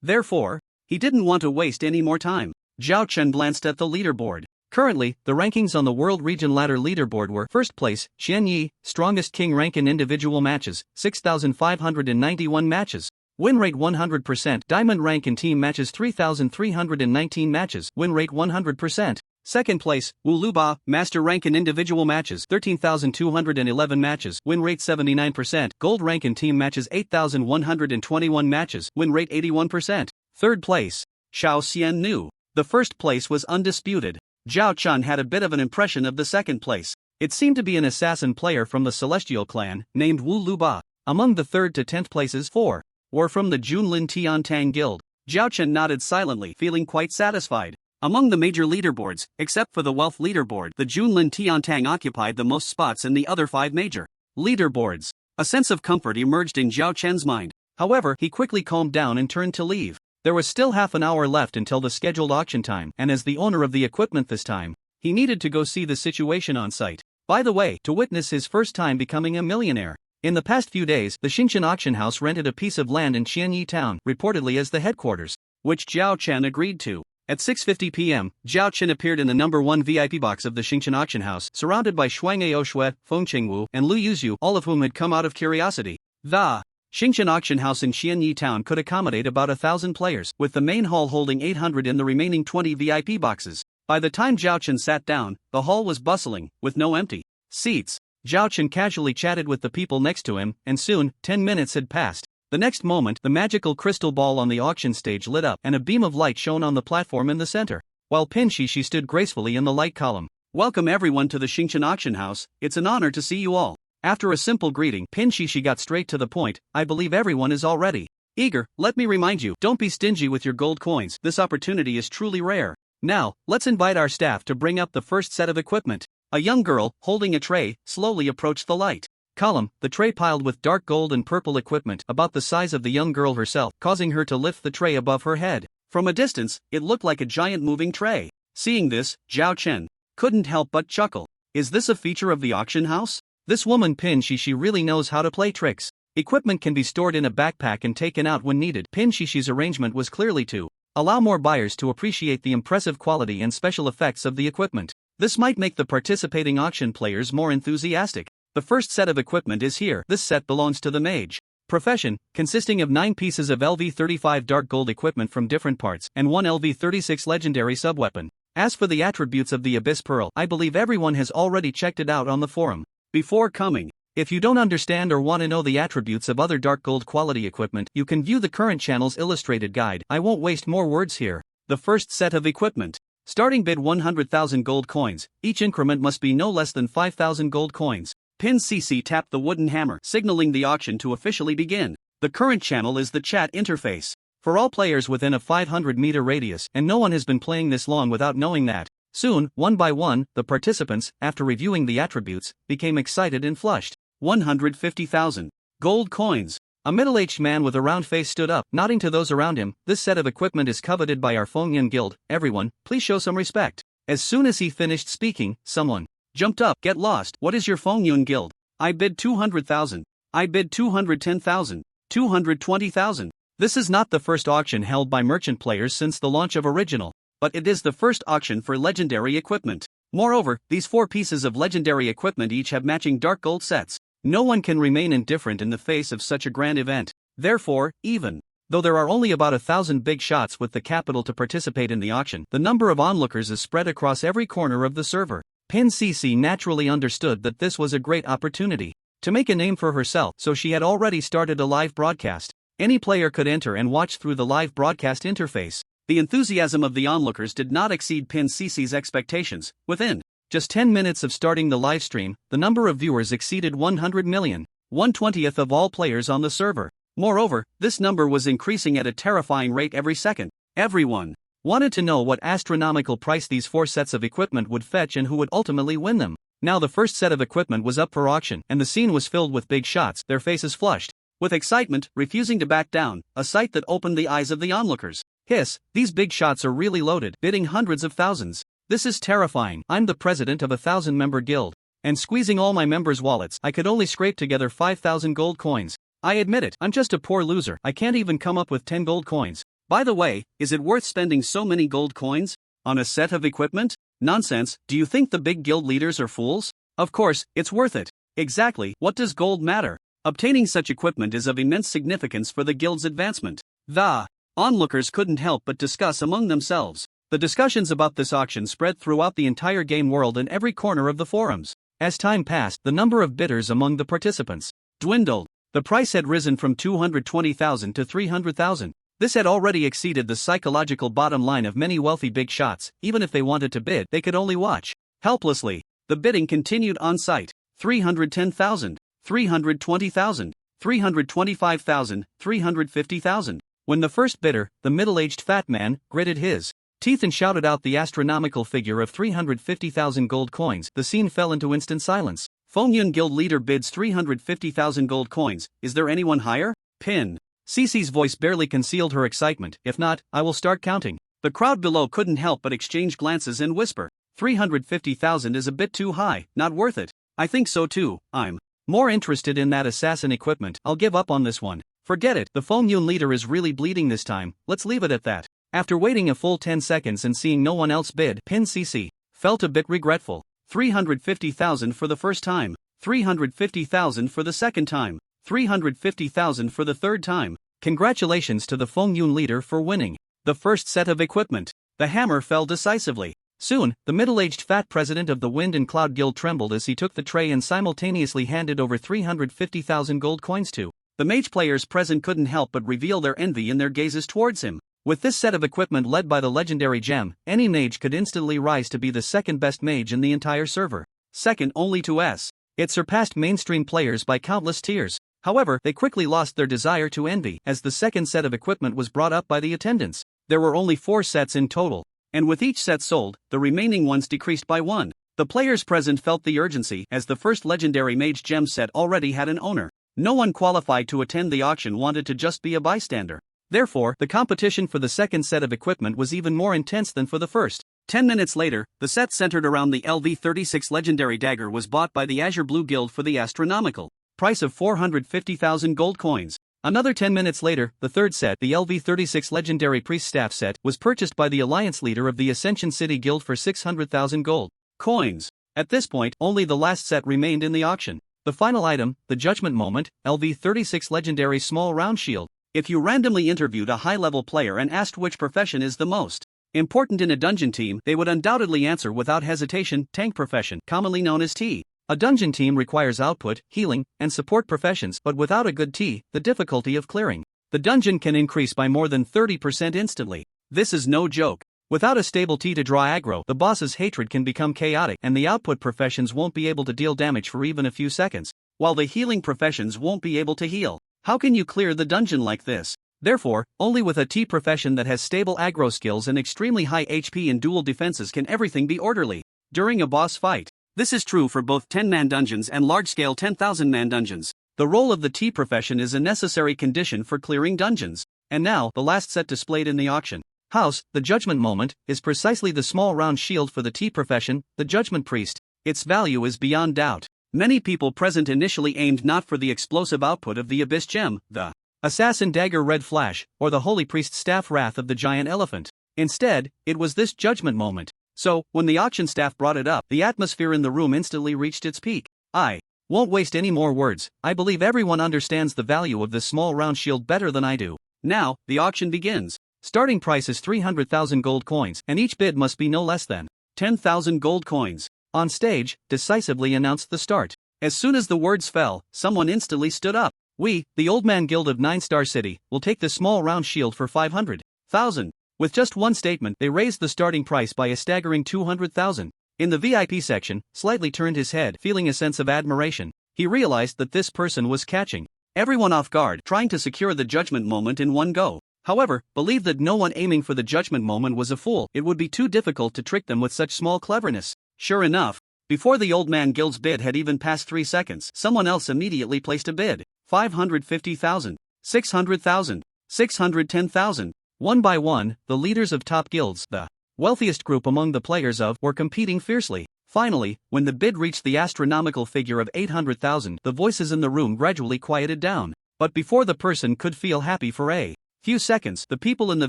Speaker 2: Therefore, he didn't want to waste any more time. Zhao Chen glanced at the leaderboard. Currently, the rankings on the World Region Ladder leaderboard were: first place, Xian Yi, strongest king rank in individual matches, 6,591 matches. Win rate 100%. Diamond rank in team matches, 3,319 matches. Win rate 100%. Second place, Wu Luba, master rank in individual matches, 13,211 matches. Win rate 79%. Gold rank in team matches, 8,121 matches. Win rate 81%. Third place, Xiao Xian Nu. The first place was undisputed. Zhao Chun had a bit of an impression of the second place. It seemed to be an assassin player from the Celestial clan, named Wu Luba. Among the 3rd to 10th places, 4 were from the Junlin Tiantang Guild. Zhao Chen nodded silently, feeling quite satisfied. Among the major leaderboards, except for the Wealth leaderboard, the Junlin Tiantang occupied the most spots in the other 5 major leaderboards. A sense of comfort emerged in Zhao Chen's mind. However, he quickly calmed down and turned to leave. There was still half an hour left until the scheduled auction time, and as the owner of the equipment this time, he needed to go see the situation on site. By the way, to witness his first time becoming a millionaire. In the past few days, the Xinchen auction house rented a piece of land in Qianyi town, reportedly as the headquarters, which Zhao Chen agreed to. At 6:50 p.m., Zhao Chen appeared in the number 1 VIP box of the Xinchen auction house, surrounded by Shuanghe Oshue, Feng Qingwu, and Lu Yuzhu, all of whom had come out of curiosity. The Xinchen auction house in Qianyi town could accommodate about 1,000 players, with the main hall holding 800 in the remaining 20 VIP boxes. By the time Zhao Chen sat down, the hall was bustling, with no empty seats. Zhao Chen casually chatted with the people next to him, and soon, 10 minutes had passed. The next moment, the magical crystal ball on the auction stage lit up, and a beam of light shone on the platform in the center, while Pin Shishi stood gracefully in the light column. Welcome everyone to the Xinchen auction house, it's an honor to see you all. After a simple greeting, Pin Shishi got straight to the point. I believe everyone is already eager. Let me remind you, don't be stingy with your gold coins, this opportunity is truly rare. Now, let's invite our staff to bring up the first set of equipment. A young girl, holding a tray, slowly approached the light column, the tray piled with dark gold and purple equipment about the size of the young girl herself, causing her to lift the tray above her head. From a distance, it looked like a giant moving tray. Seeing this, Zhao Chen couldn't help but chuckle. Is this a feature of the auction house? This woman Pin Shishi really knows how to play tricks. Equipment can be stored in a backpack and taken out when needed. Pin Shishi's arrangement was clearly to allow more buyers to appreciate the impressive quality and special effects of the equipment. This might make the participating auction players more enthusiastic. The first set of equipment is here. This set belongs to the mage profession, consisting of 9 pieces of LV35 dark gold equipment from different parts, and 1 LV36 legendary subweapon. As for the attributes of the Abyss Pearl, I believe everyone has already checked it out on the forum. Before coming
Speaker 1: If you don't understand or want to know the attributes of other dark gold quality equipment, you can view the current channel's illustrated guide. I won't waste more words here. The first set of equipment. Starting bid 100,000 gold coins, each increment must be no less than 5,000 gold coins. Pin CC tapped the wooden hammer, signaling the auction to officially begin. The current channel is the chat interface. For all players within a 500-meter radius, and no one has been playing this long without knowing that. Soon, one by one, the participants, after reviewing the attributes, became excited and flushed. 150,000 gold coins. A middle-aged man with a round face stood up, nodding to those around him. This set of equipment is coveted by our Fongyun Guild. Everyone, please show some respect. As soon as he finished speaking, someone jumped up. Get lost. What is your Fongyun Guild? I bid 200,000. I bid 210,000. 220,000. This is not the first auction held by merchant players since the launch of Original, but it is the first auction for legendary equipment. Moreover, these 4 pieces of legendary equipment each have matching dark gold sets. No one can remain indifferent in the face of such a grand event. Therefore, even though there are only about 1,000 big shots with the capital to participate in the auction, the number of onlookers is spread across every corner of the server. Pin CC naturally understood that this was a great opportunity to make a name for herself, so she had already started a live broadcast. Any player could enter and watch through the live broadcast interface. The enthusiasm of the onlookers did not exceed Pin CC's expectations. Within just 10 minutes of starting the live stream, the number of viewers exceeded 100 million, 1/20th of all players on the server. Moreover, this number was increasing at a terrifying rate every second. Everyone wanted to know what astronomical price these 4 sets of equipment would fetch and who would ultimately win them. Now the first set of equipment was up for auction, and the scene was filled with big shots, their faces flushed with excitement, refusing to back down, a sight that opened the eyes of the onlookers. Hiss, these big shots are really loaded, bidding hundreds of thousands. This is terrifying. I'm the president of a 1,000-member guild, and squeezing all my members' wallets, I could only scrape together 5,000 gold coins. I admit it, I'm just a poor loser. I can't even come up with 10 gold coins. By the way, is it worth spending so many gold coins on a set of equipment? Nonsense. Do you think the big guild leaders are fools? Of course, it's worth it. Exactly, what does gold matter? Obtaining such equipment is of immense significance for the guild's advancement. The onlookers couldn't help but discuss among themselves. The discussions about this auction spread throughout the entire game world and every corner of the forums. As time passed, the number of bidders among the participants dwindled. The price had risen from 220,000 to 300,000. This had already exceeded the psychological bottom line of many wealthy big shots. Even if they wanted to bid, they could only watch helplessly. The bidding continued on site. 310,000, 320,000, 325,000, 350,000. When the first bidder, the middle-aged fat man, gritted his teeth and shouted out the astronomical figure of 350,000 gold coins, the scene fell into instant silence. Fongyun Guild leader bids 350,000 gold coins. Is there anyone higher? Pin CC's voice barely concealed her excitement. If not, I will start counting. The crowd below couldn't help but exchange glances and whisper. 350,000 is a bit too high, not worth it. I think so too. I'm more interested in that assassin equipment. I'll give up on this one. Forget it, the Fongyun leader is really bleeding this time. Let's leave it at that. After waiting a full 10 seconds and seeing no one else bid, Pin CC felt a bit regretful. 350,000 for the first time. 350,000 for the second time. 350,000 for the third time. Congratulations to the Fongyun leader for winning the first set of equipment. The hammer fell decisively. Soon, the middle-aged fat president of the Wind and Cloud Guild trembled as he took the tray and simultaneously handed over 350,000 gold coins to the mage players present. Couldn't help but reveal their envy in their gazes towards him. With this set of equipment led by the legendary gem, any mage could instantly rise to be the second best mage in the entire server, second only to S. It surpassed mainstream players by countless tiers. However, they quickly lost their desire to envy as the second set of equipment was brought up by the attendants. There were only 4 sets in total, and with each set sold, the remaining ones decreased by 1. The players present felt the urgency as the first legendary mage gem set already had an owner. No one qualified to attend the auction wanted to just be a bystander. Therefore, the competition for the second set of equipment was even more intense than for the first. 10 minutes later, the set centered around the LV-36 legendary dagger was bought by the Azure Blue Guild for the astronomical price of 450,000 gold coins. Another 10 minutes later, the third set, the LV-36 legendary priest staff set, was purchased by the alliance leader of the Ascension City Guild for 600,000 gold coins. At this point, only the last set remained in the auction. The final item, the Judgment Moment, LV-36 legendary small round shield. If you randomly interviewed a high-level player and asked which profession is the most important in a dungeon team, they would undoubtedly answer without hesitation, tank profession, commonly known as T. A dungeon team requires output, healing, and support professions, but without a good T, the difficulty of clearing the dungeon can increase by more than 30% instantly. This is no joke. Without a stable T to draw aggro, the boss's hatred can become chaotic, and the output professions won't be able to deal damage for even a few seconds, while the healing professions won't be able to heal. How can you clear the dungeon like this? Therefore, only with a T profession that has stable aggro skills and extremely high HP and dual defenses can everything be orderly during a boss fight. This is true for both 10-man dungeons and large-scale 10,000-man dungeons. The role of the T profession is a necessary condition for clearing dungeons. And now, the last set displayed in the auction house, the Judgment Moment, is precisely the small round shield for the T profession, the Judgment Priest. Its value is beyond doubt. Many people present initially aimed not for the explosive output of the Abyss Gem, the Assassin Dagger Red Flash, or the Holy Priest Staff Wrath of the Giant Elephant. Instead, it was this Judgment Moment. So, when the auction staff brought it up, the atmosphere in the room instantly reached its peak. I won't waste any more words. I believe everyone understands the value of this small round shield better than I do. Now, the auction begins. Starting price is 300,000 gold coins, and each bid must be no less than 10,000 gold coins. On stage, decisively announced the start. As soon as the words fell, someone instantly stood up. We, the Old Man Guild of 9-Star City, will take the small round shield for 500,000. With just one statement, they raised the starting price by a staggering 200,000. In the VIP section, slightly turned his head, feeling a sense of admiration. He realized that this person was catching everyone off guard, trying to secure the Judgment Moment in one go. However, believed that no one aiming for the Judgment Moment was a fool. It would be too difficult to trick them with such small cleverness. Sure enough, before the Old Man Guild's bid had even passed 3 seconds, someone else immediately placed a bid. 550,000, 600,000, 610,000. One by one, the leaders of top guilds, the wealthiest group among the players of, were competing fiercely. Finally, when the bid reached the astronomical figure of 800,000, the voices in the room gradually quieted down. But before the person could feel happy for a few seconds, the people in the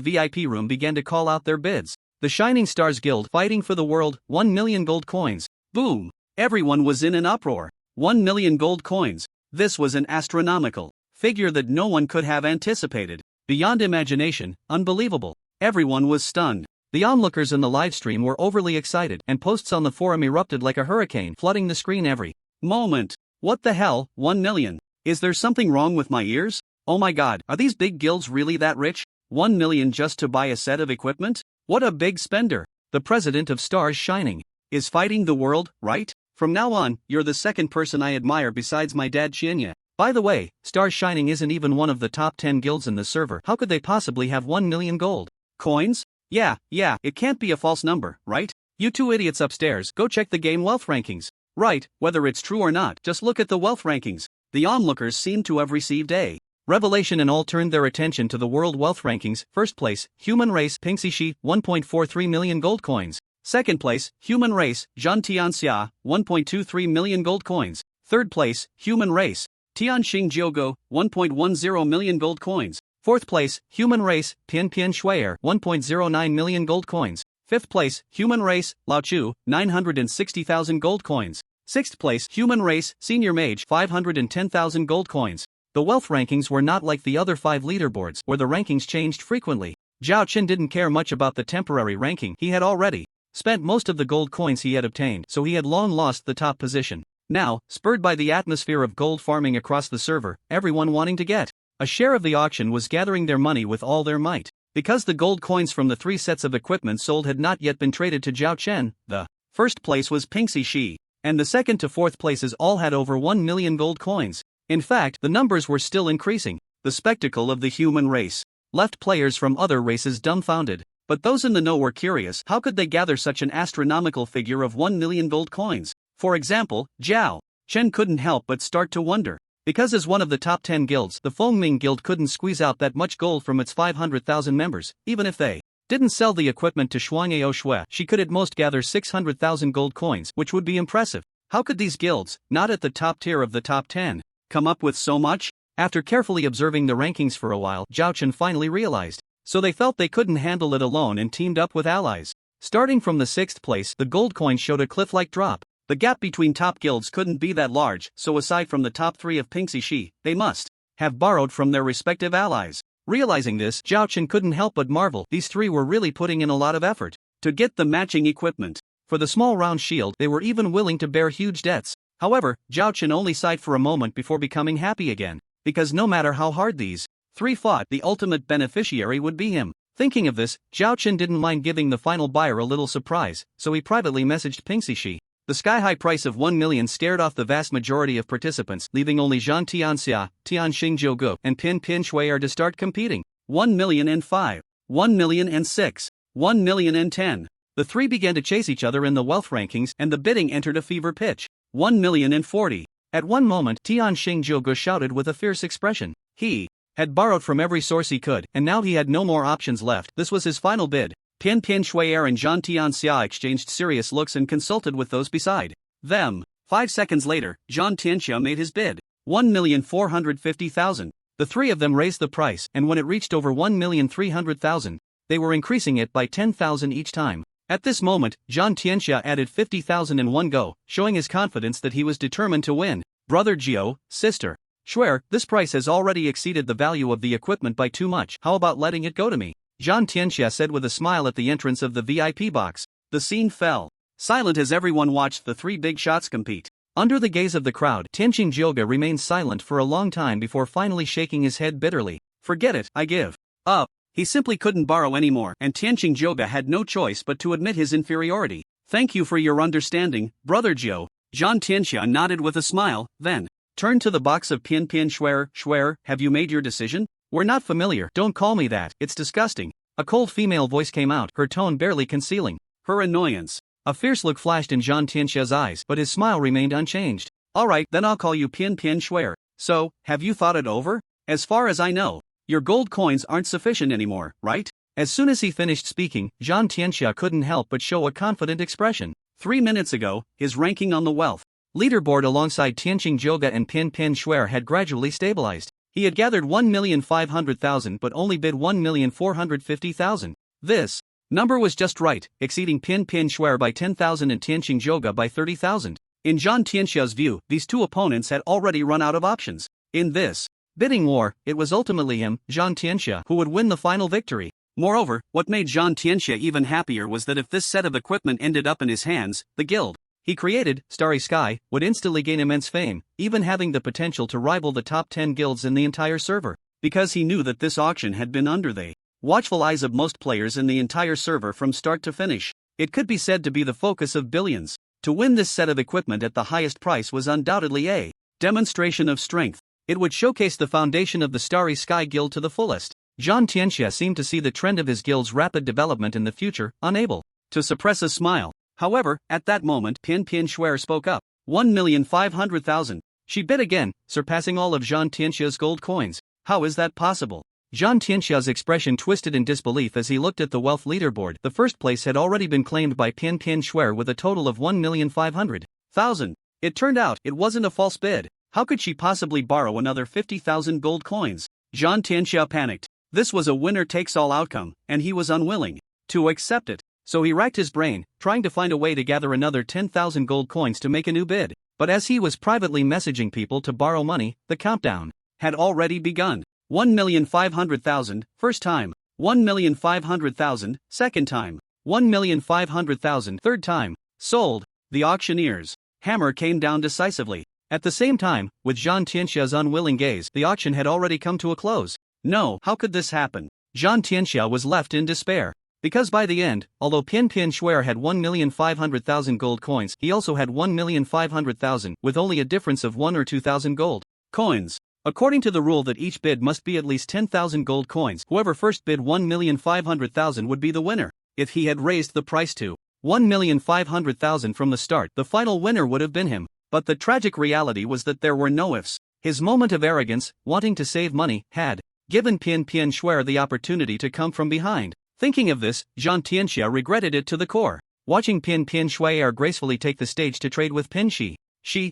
Speaker 1: VIP room began to call out their bids. The Shining Stars Guild, fighting for the world, 1 million gold coins. Boom! Everyone was in an uproar. 1 million gold coins. This was an astronomical figure that no one could have anticipated. Beyond imagination, unbelievable. Everyone was stunned. The onlookers in the livestream were overly excited, and posts on the forum erupted like a hurricane, flooding the screen every moment. What the hell, 1 million? Is there something wrong with my ears? Oh my god, are these big guilds really that rich? 1 million just to buy a set of equipment? What a big spender. The president of Stars Shining is fighting the world, right? From now on, you're the second person I admire besides my dad Chinya. By the way, Stars Shining isn't even one of the top 10 guilds in the server. How could they possibly have 1 million gold coins? Yeah, it can't be a false number, right? You two idiots upstairs, go check the game wealth rankings. Right, whether it's true or not, just look at the wealth rankings. The onlookers seem to have received a revelation and all turned their attention to the world wealth rankings. First place, human race, Pingxishi, 1.43 million gold coins. Second place, human race, Zhan Tianxia, 1.23 million gold coins. Third place, human race, Tianxing Jiogo, 1.10 million gold coins. Fourth place, human race, Pian Shuier, 1.09 million gold coins. Fifth place, human race, Lao Chu, 960,000 gold coins. Sixth place, human race, senior mage, 510,000 gold coins. The wealth rankings were not like the other 5 leaderboards, where the rankings changed frequently. Zhao Chen didn't care much about the temporary ranking. He had already spent most of the gold coins he had obtained, so he had long lost the top position. Now, spurred by the atmosphere of gold farming across the server, everyone wanting to get a share of the auction was gathering their money with all their might. Because the gold coins from the 3 sets of equipment sold had not yet been traded to Zhao Chen, the first place was Pingxishi, and the second to fourth places all had over 1 million gold coins. In fact, the numbers were still increasing. The spectacle of the human race left players from other races dumbfounded. But those in the know were curious. How could they gather such an astronomical figure of 1 million gold coins? For example, Zhao Chen couldn't help but start to wonder. Because as one of the top 10 guilds, the Fengming Guild couldn't squeeze out that much gold from its 500,000 members, even if they didn't sell the equipment to Shuangao Shui. She could at most gather 600,000 gold coins, which would be impressive. How could these guilds, not at the top tier of the top 10, come up with so much? After carefully observing the rankings for a while, Zhao Chen finally realized. So they felt they couldn't handle it alone and teamed up with allies. Starting from the 6th place, the gold coin showed a cliff-like drop. The gap between top guilds couldn't be that large, so aside from the top 3 of Pingxishi, they must have borrowed from their respective allies. Realizing this, Zhao Chen couldn't help but marvel. These 3 were really putting in a lot of effort to get the matching equipment. For the small round shield, they were even willing to bear huge debts.
Speaker 2: However, Zhao Chen only sighed for a moment before becoming happy again, because no matter how hard these three fought, the ultimate beneficiary would be him. Thinking of this, Zhao Chen didn't mind giving the final buyer a little surprise, so he privately messaged Ping Xixi. The sky-high price of 1 million scared off the vast majority of participants, leaving only Zhang Tianxia, Tian Xingjiugu, and Pin Shui'er to start competing. 1,005,000, 1,006,000, 1,010,000. The three began to chase each other in the wealth rankings, and the bidding entered a fever pitch. 1,040,000. At one moment, Tian Xingjiugu shouted with a fierce expression. He had borrowed from every source he could, and now he had no more options left. This was his final bid. Pin Shui'er and Zhang Tianxia exchanged serious looks and consulted with those beside them. 5 seconds later, Zhang Tianxia made his bid. 1,450,000. The three of them raised the price, and when it reached over 1,300,000, they were increasing it by 10,000 each time. At this moment, Zhang Tianxia added 50,000 in one go, showing his confidence that he was determined to win. Brother Jiao, sister Shui'er, this price has already exceeded the value of the equipment by too much. How about letting it go to me? Zhang Tianxia said with a smile at the entrance of the VIP box. The scene fell silent as everyone watched the three big shots compete. Under the gaze of the crowd, Tianqing Jioga remained silent for a long time before finally shaking his head bitterly. Forget it, I give up. He simply couldn't borrow anymore, and Tianqing Jioga had no choice but to admit his inferiority. Thank you for your understanding, Brother Jiao. Zhang Tianxia nodded with a smile, then turned to the box of Pin Shui'er. Shui'er, have you made your decision? We're not familiar. Don't call me that, it's disgusting. A cold female voice came out, her tone barely concealing her annoyance. A fierce look flashed in Zhang Tianxia's eyes, but his smile remained unchanged. Alright, then I'll call you Pin Shui'er. So, have you thought it over? As far as I know, your gold coins aren't sufficient anymore, right? As soon as he finished speaking, Zhang Tianxia couldn't help but show a confident expression. 3 minutes ago, his ranking on the wealth leaderboard alongside Tianqing Jioga and Pin Shui'er had gradually stabilized. He had gathered 1,500,000 but only bid 1,450,000. This number was just right, exceeding Pin Shui'er by 10,000 and Tianqing Jioga by 30,000. In Zhang Tianxia's view, these two opponents had already run out of options. In this bidding war, it was ultimately him, Zhang Tianxia, who would win the final victory. Moreover, what made Zhang Tianxia even happier was that if this set of equipment ended up in his hands, the guild he created, Starry Sky, would instantly gain immense fame, even having the potential to rival the top 10 guilds in the entire server. Because he knew that this auction had been under the watchful eyes of most players in the entire server from start to finish, it could be said to be the focus of billions. To win this set of equipment at the highest price was undoubtedly a demonstration of strength. It would showcase the foundation of the Starry Sky Guild to the fullest. Zhang Tianxia seemed to see the trend of his guild's rapid development in the future, unable to suppress a smile. However, at that moment, Pin Shui'er spoke up. 1,500,000. She bid again, surpassing all of Zhang Tianxia's gold coins. How is that possible? Zhang Tianxia's expression twisted in disbelief as he looked at the wealth leaderboard. The first place had already been claimed by Pin Shui'er with a total of 1,500,000. It turned out it wasn't a false bid. How could she possibly borrow another 50,000 gold coins? Zhang Tianxia panicked. This was a winner-takes-all outcome, and he was unwilling to accept it. So he racked his brain, trying to find a way to gather another 10,000 gold coins to make a new bid. But as he was privately messaging people to borrow money, the countdown had already begun. 1,500,000, first time. 1,500,000, second time. 1,500,000, third time. Sold. The auctioneer's hammer came down decisively. At the same time, with Zhang Tianxia's unwilling gaze, the auction had already come to a close. No, how could this happen? Zhang Tianxia was left in despair. Because by the end, although Pin Shui'er had 1,500,000 gold coins, he also had 1,500,000, with only a difference of 1 or 2,000 gold coins. According to the rule that each bid must be at least 10,000 gold coins, whoever first bid 1,500,000 would be the winner. If he had raised the price to 1,500,000 from the start, the final winner would have been him. But the tragic reality was that there were no ifs. His moment of arrogance, wanting to save money, had given Pin Shui'er the opportunity to come from behind. Thinking of this, Zhang Tianxia regretted it to the core. Watching Pin Shui'er gracefully take the stage to trade with Pin Shi,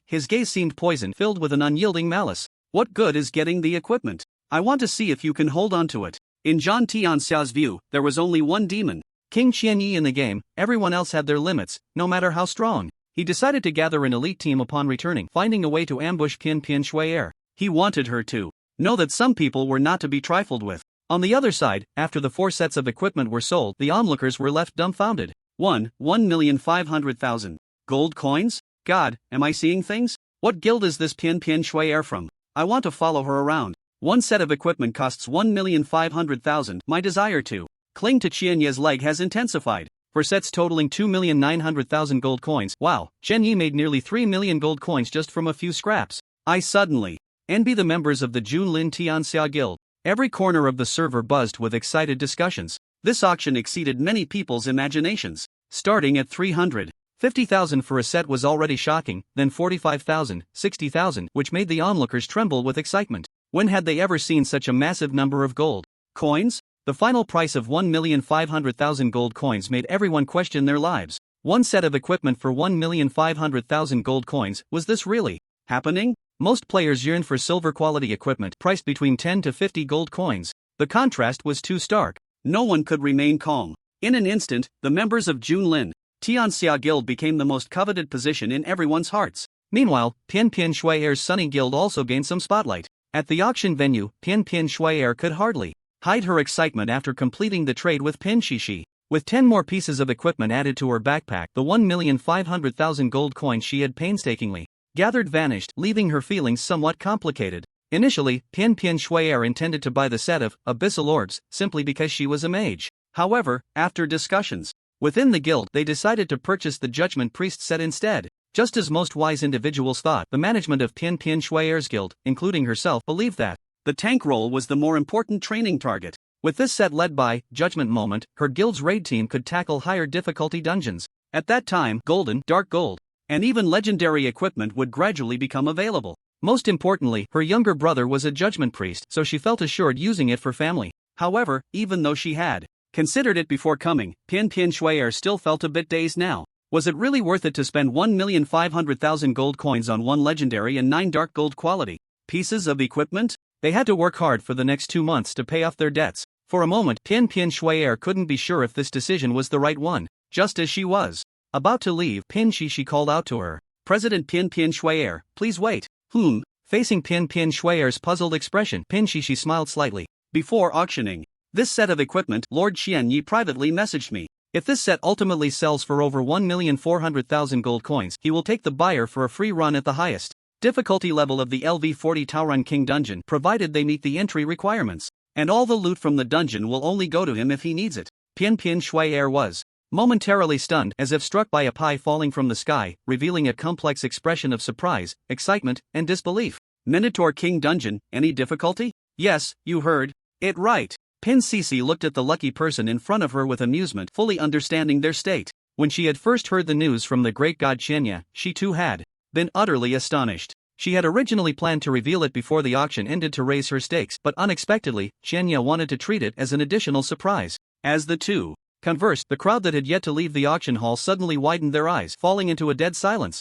Speaker 2: his gaze seemed poison, filled with an unyielding malice. What good is getting the equipment? I want to see if you can hold on to it. In Zhang Tianxia's view, there was only one demon, King Qianyi, in the game. Everyone else had their limits, no matter how strong. He decided to gather an elite team upon returning, finding a way to ambush Pin Shui'er. He wanted her to know that some people were not to be trifled with. On the other side, after the 4 sets of equipment were sold, the onlookers were left dumbfounded. 1,500,000 gold coins? God, am I seeing things? What guild is this Pian Pian Shui Air from? I want to follow her around. One set of equipment costs 1,500,000. My desire to cling to Qianye's leg has intensified. For sets totaling 2,900,000 gold coins. Wow, Chen Yi made nearly 3 million gold coins just from a few scraps. I suddenly envy the members of the Junlin Tianxia Guild. Every corner of the server buzzed with excited discussions. This auction exceeded many people's imaginations. Starting at 350,000 for a set was already shocking, then 45,000, 60,000, which made the onlookers tremble with excitement. When had they ever seen such a massive number of gold coins? The final price of 1,500,000 gold coins made everyone question their lives. One set of equipment for 1,500,000 gold coins, was this really happening? Most players yearned for silver quality equipment priced between 10 to 50 gold coins. The contrast was too stark. No one could remain calm. In an instant, the members of Junlin Tianxia Guild became the most coveted position in everyone's hearts. Meanwhile, Pian Pian Shui Air's Sunny Guild also gained some spotlight. At the auction venue, Pian Pian Shui Air could hardly hide her excitement after completing the trade with Pin Shishi. With 10 more pieces of equipment added to her backpack, the 1,500,000 gold coins she had painstakingly gathered vanished, leaving her feelings somewhat complicated. Initially, Pian Pian Shui Air intended to buy the set of Abyssal Orbs simply because she was a mage. However, after discussions within the guild, they decided to purchase the Judgment Priest set instead. Just as most wise individuals thought, the management of Pian Pian Shui Air's guild, including herself, believed that the tank role was the more important training target. With this set led by Judgment Moment, her guild's raid team could tackle higher difficulty dungeons. At that time, golden, dark gold, and even legendary equipment would gradually become available. Most importantly, her younger brother was a Judgment Priest, so she felt assured using it for family. However, even though she had considered it before coming, Pian Pian Shui Air still felt a bit dazed now. Was it really worth it to spend 1,500,000 gold coins on one legendary and 9 dark gold quality pieces of equipment? They had to work hard for the next 2 months to pay off their debts. For a moment, Pian Pian Shui Air couldn't be sure if this decision was the right one. Just as she was about to leave, Pin Shishi called out to her. President Pian Pian Shui Air, please wait. Facing Pian Pian Shui Air's puzzled expression, Pin Shishi smiled slightly. Before auctioning this set of equipment, Lord Qian Yi privately messaged me. If this set ultimately sells for over 1,400,000 gold coins, he will take the buyer for a free run at the highest difficulty level of the LV40 Taorun King dungeon, provided they meet the entry requirements. And all the loot from the dungeon will only go to him if he needs it. Pian Pian Shui Air was momentarily stunned, as if struck by a pie falling from the sky, revealing a complex expression of surprise, excitement, and disbelief. Minotaur King Dungeon, any difficulty? Yes, you heard it right. Pin Sisi looked at the lucky person in front of her with amusement, fully understanding their state. When she had first heard the news from the great god Qianya, she too had been utterly astonished. She had originally planned to reveal it before the auction ended to raise her stakes, but unexpectedly, Qianya wanted to treat it as an additional surprise. As the two conversed, the crowd that had yet to leave the auction hall suddenly widened their eyes, falling into a dead silence.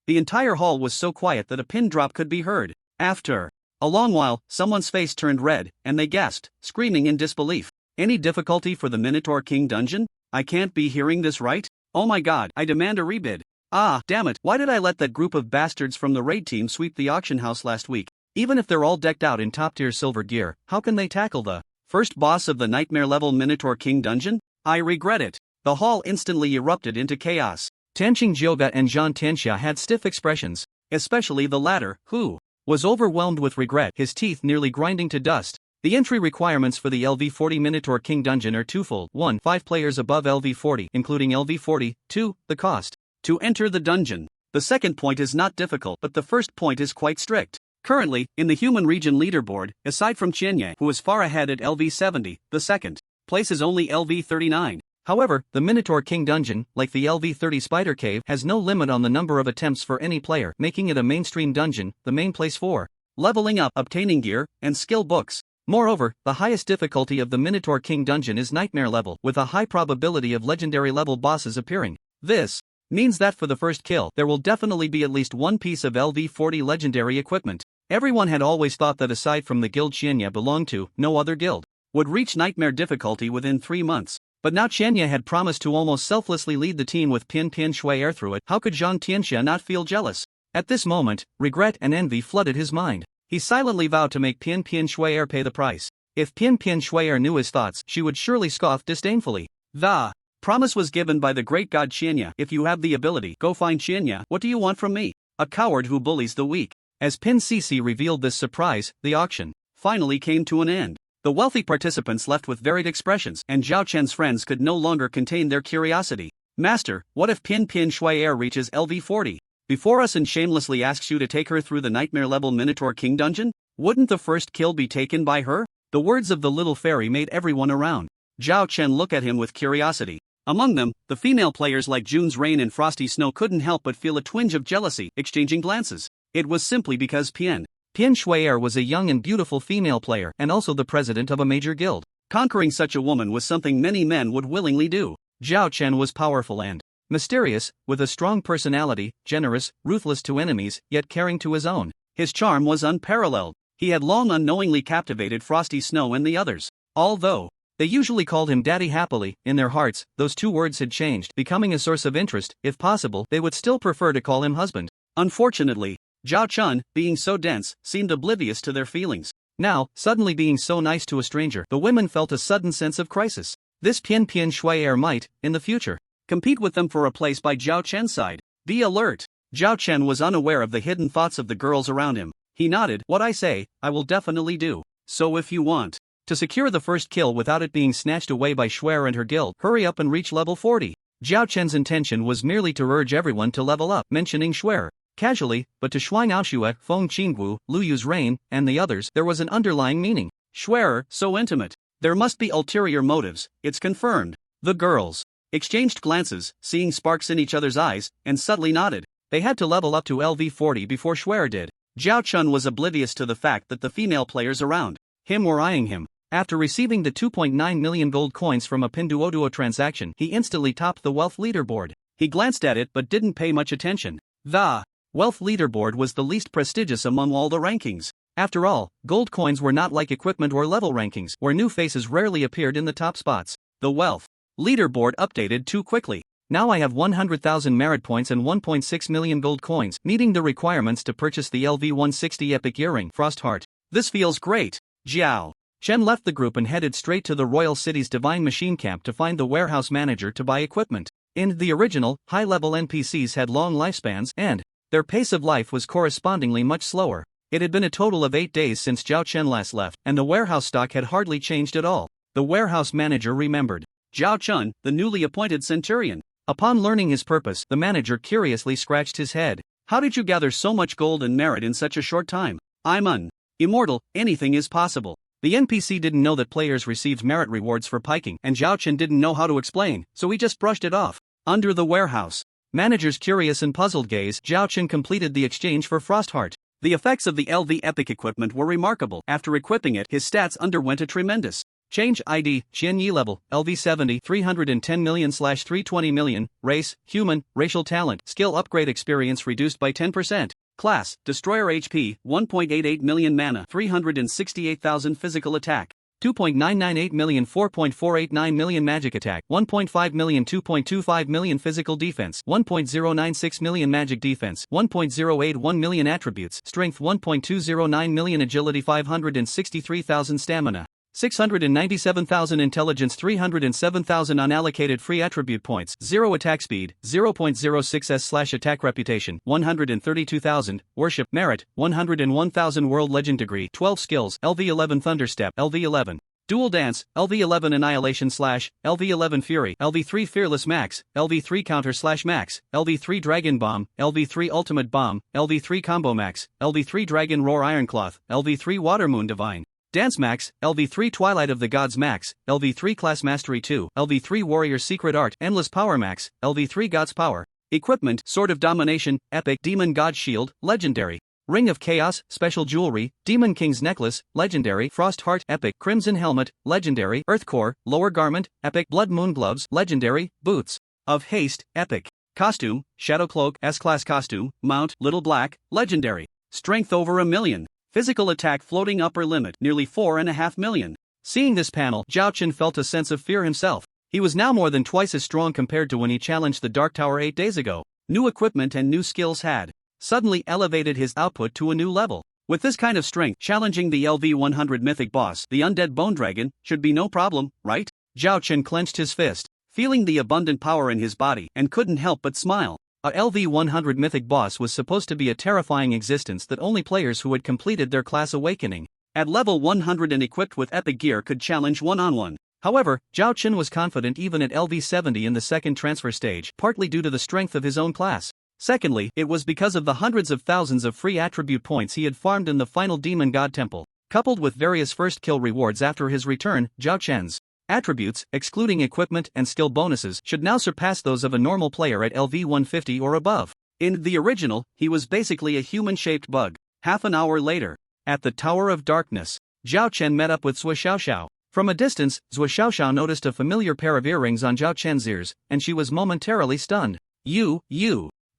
Speaker 2: The entire hall was so quiet that a pin drop could be heard. After a long while, someone's face turned red, and they gasped, screaming in disbelief. Any difficulty for the Minotaur King dungeon? I can't be hearing this right? Oh my god, I demand a rebid. Ah, damn it, why did I let that group of bastards from the raid team sweep the auction house last week? Even if they're all decked out in top-tier silver gear, how can they tackle the first boss of the nightmare-level Minotaur King dungeon? I regret it. The hall instantly erupted into chaos. Tanqing Jioga and Zhang Tianxia had stiff expressions, especially the latter, who was overwhelmed with regret, his teeth nearly grinding to dust. The entry requirements for the LV40 Minotaur King dungeon are twofold. 1. 5 players above LV40, including LV40. 2. The cost to enter the dungeon. The second point is not difficult, but the first point is quite strict. Currently, in the human region leaderboard, aside from Qianye, who is far ahead at LV70, the second place is only LV39. However, the Minotaur King dungeon, like the LV30 Spider Cave, has no limit on the number of attempts for any player, making it a mainstream dungeon, the main place for leveling up, obtaining gear, and skill books. Moreover, the highest difficulty of the Minotaur King dungeon is nightmare level, with a high probability of legendary level bosses appearing. This means that for the first kill, there will definitely be at least one piece of LV40 legendary equipment. Everyone had always thought that aside from the guild Qianya belonged to, no other guild would reach nightmare difficulty within 3 months. But now Qianya had promised to almost selflessly lead the team with Pian Pian Shui Air through it. How could Zhang Tianxia not feel jealous? At this moment, regret and envy flooded his mind. He silently vowed to make Pian Pian Shui Air pay the price. If Pian Pian Shui Air knew his thoughts, she would surely scoff disdainfully. The Promise was given by the great god Qianya. If you have the ability, go find Qianya. What do you want from me? A coward who bullies the weak. As Pin Cece revealed this surprise, the auction finally came to an end. The wealthy participants left with varied expressions, and Zhao Chen's friends could no longer contain their curiosity. Master, what if Pin Shui Air reaches LV40? Before us and shamelessly asks you to take her through the nightmare-level Minotaur King dungeon? Wouldn't the first kill be taken by her? The words of the little fairy made everyone around Zhao Chen look at him with curiosity. Among them, the female players like June's Rain and Frosty Snow couldn't help but feel a twinge of jealousy, exchanging glances. It was simply because Pin Shui Air was a young and beautiful female player and also the president of a major guild. Conquering such a woman was something many men would willingly do. Zhao Chen was powerful and mysterious, with a strong personality, generous, ruthless to enemies, yet caring to his own. His charm was unparalleled. He had long unknowingly captivated Frosty Snow and the others. Although they usually called him Daddy happily, in their hearts, those two words had changed, becoming a source of interest. If possible, they would still prefer to call him husband. Unfortunately, Zhao Chun, being so dense, seemed oblivious to their feelings. Now, suddenly being so nice to a stranger, the women felt a sudden sense of crisis. This Pin Shui Air might, in the future, compete with them for a place by Zhao Chen's side. Be alert. Zhao Chen was unaware of the hidden thoughts of the girls around him. He nodded. What I say, I will definitely do. So if you want to secure the first kill without it being snatched away by Schwer and her guild, hurry up and reach level 40. Zhao Chen's intention was merely to urge everyone to level up, mentioning Schwer casually, but to Shuang Aoxue, Feng Qinggu, Lu Yu's Rain, and the others, there was an underlying meaning. Schwerer, so intimate. There must be ulterior motives, it's confirmed. The girls exchanged glances, seeing sparks in each other's eyes, and subtly nodded. They had to level up to LV40 before Schwer did. Zhao Chun was oblivious to the fact that the female players around him were eyeing him. After receiving the 2.9 million gold coins from a Pinduoduo transaction, he instantly topped the wealth leaderboard. He glanced at it but didn't pay much attention. The wealth leaderboard was the least prestigious among all the rankings. After all, gold coins were not like equipment or level rankings, where new faces rarely appeared in the top spots. The wealth leaderboard updated too quickly. Now I have 100,000 merit points and 1.6 million gold coins, meeting the requirements to purchase the LV160 Epic Earring, Frostheart. This feels great. Zhao Chen left the group and headed straight to the Royal City's Divine Machine Camp to find the warehouse manager to buy equipment. In the original, high-level NPCs had long lifespans, and their pace of life was correspondingly much slower. It had been a total of 8 days since Zhao Chen last left, and the warehouse stock had hardly changed at all. The warehouse manager remembered Zhao Chun, the newly appointed centurion. Upon learning his purpose, the manager curiously scratched his head. How did you gather so much gold and merit in such a short time? I'm immortal, anything is possible. The NPC didn't know that players received merit rewards for piking, and Zhao Chen didn't know how to explain, so he just brushed it off. Under the warehouse manager's curious and puzzled gaze, Zhao Chen completed the exchange for Frostheart. The effects of the LV Epic equipment were remarkable. After equipping it, his stats underwent a tremendous change. ID, Qian Yi level, LV70, 310 million/320 million, race, human, racial talent, skill upgrade experience reduced by 10%. Class, Destroyer HP, 1.88 million mana, 368,000 physical attack, 2.998 million, 4.489 million magic attack, 1.5 million, 2.25 million physical defense, 1.096 million magic defense, 1.081 million attributes, strength 1.209 million, agility 563,000, stamina 697,000, intelligence 307,000, unallocated free attribute points, 0 attack speed, 0.06s/attack reputation, 132,000, worship, merit, 101,000, world legend degree, 12 skills, LV11 thunderstep, LV11, dual dance, LV11 annihilation / LV11 fury, LV3 fearless max, LV3 counter / max, LV3 dragon bomb, LV3 ultimate bomb, LV3 combo max, LV3 dragon roar ironcloth, LV3 water moon divine, Dance Max, LV3 Twilight of the Gods Max, LV3 Class Mastery 2, LV3 Warrior Secret Art, Endless Power Max, LV3 God's Power. Equipment, Sword of Domination, Epic, Demon God Shield, Legendary. Ring of Chaos, Special Jewelry, Demon King's Necklace, Legendary, Frost Heart, Epic, Crimson Helmet, Legendary, Earth Core, Lower Garment, Epic, Blood Moon Gloves, Legendary, Boots of Haste, Epic. Costume, Shadow Cloak, S-Class Costume, Mount, Little Black, Legendary. Strength over 1 million. Physical attack floating upper limit, nearly 4.5 million. Seeing this panel, Zhao Chen felt a sense of fear himself. He was now more than twice as strong compared to when he challenged the Dark Tower 8 days ago. New equipment and new skills had suddenly elevated his output to a new level. With this kind of strength, challenging the LV100 mythic boss, the undead bone dragon, should be no problem, right? Zhao Chen clenched his fist. feeling the abundant power in his body, and couldn't help but smile. A LV-100 mythic boss was supposed to be a terrifying existence that only players who had completed their class awakening at level 100 and equipped with epic gear could challenge one-on-one. However, Zhao Chen was confident even at LV-70 in the second transfer stage, partly due to the strength of his own class. Secondly, it was because of the hundreds of thousands of free attribute points he had farmed in the final Demon God Temple, coupled with various first kill rewards after his return. Zhao Chen's attributes, excluding equipment and skill bonuses, should now surpass those of a normal player at LV-150 or above. In the original, he was basically a human-shaped bug. Half an hour later, at the Tower of Darkness, Zhao Chen met up with Zhou Xiaoxiao. From a distance, Zhou Xiaoxiao noticed a familiar pair of earrings on Zhao Chen's ears, and she was momentarily stunned. You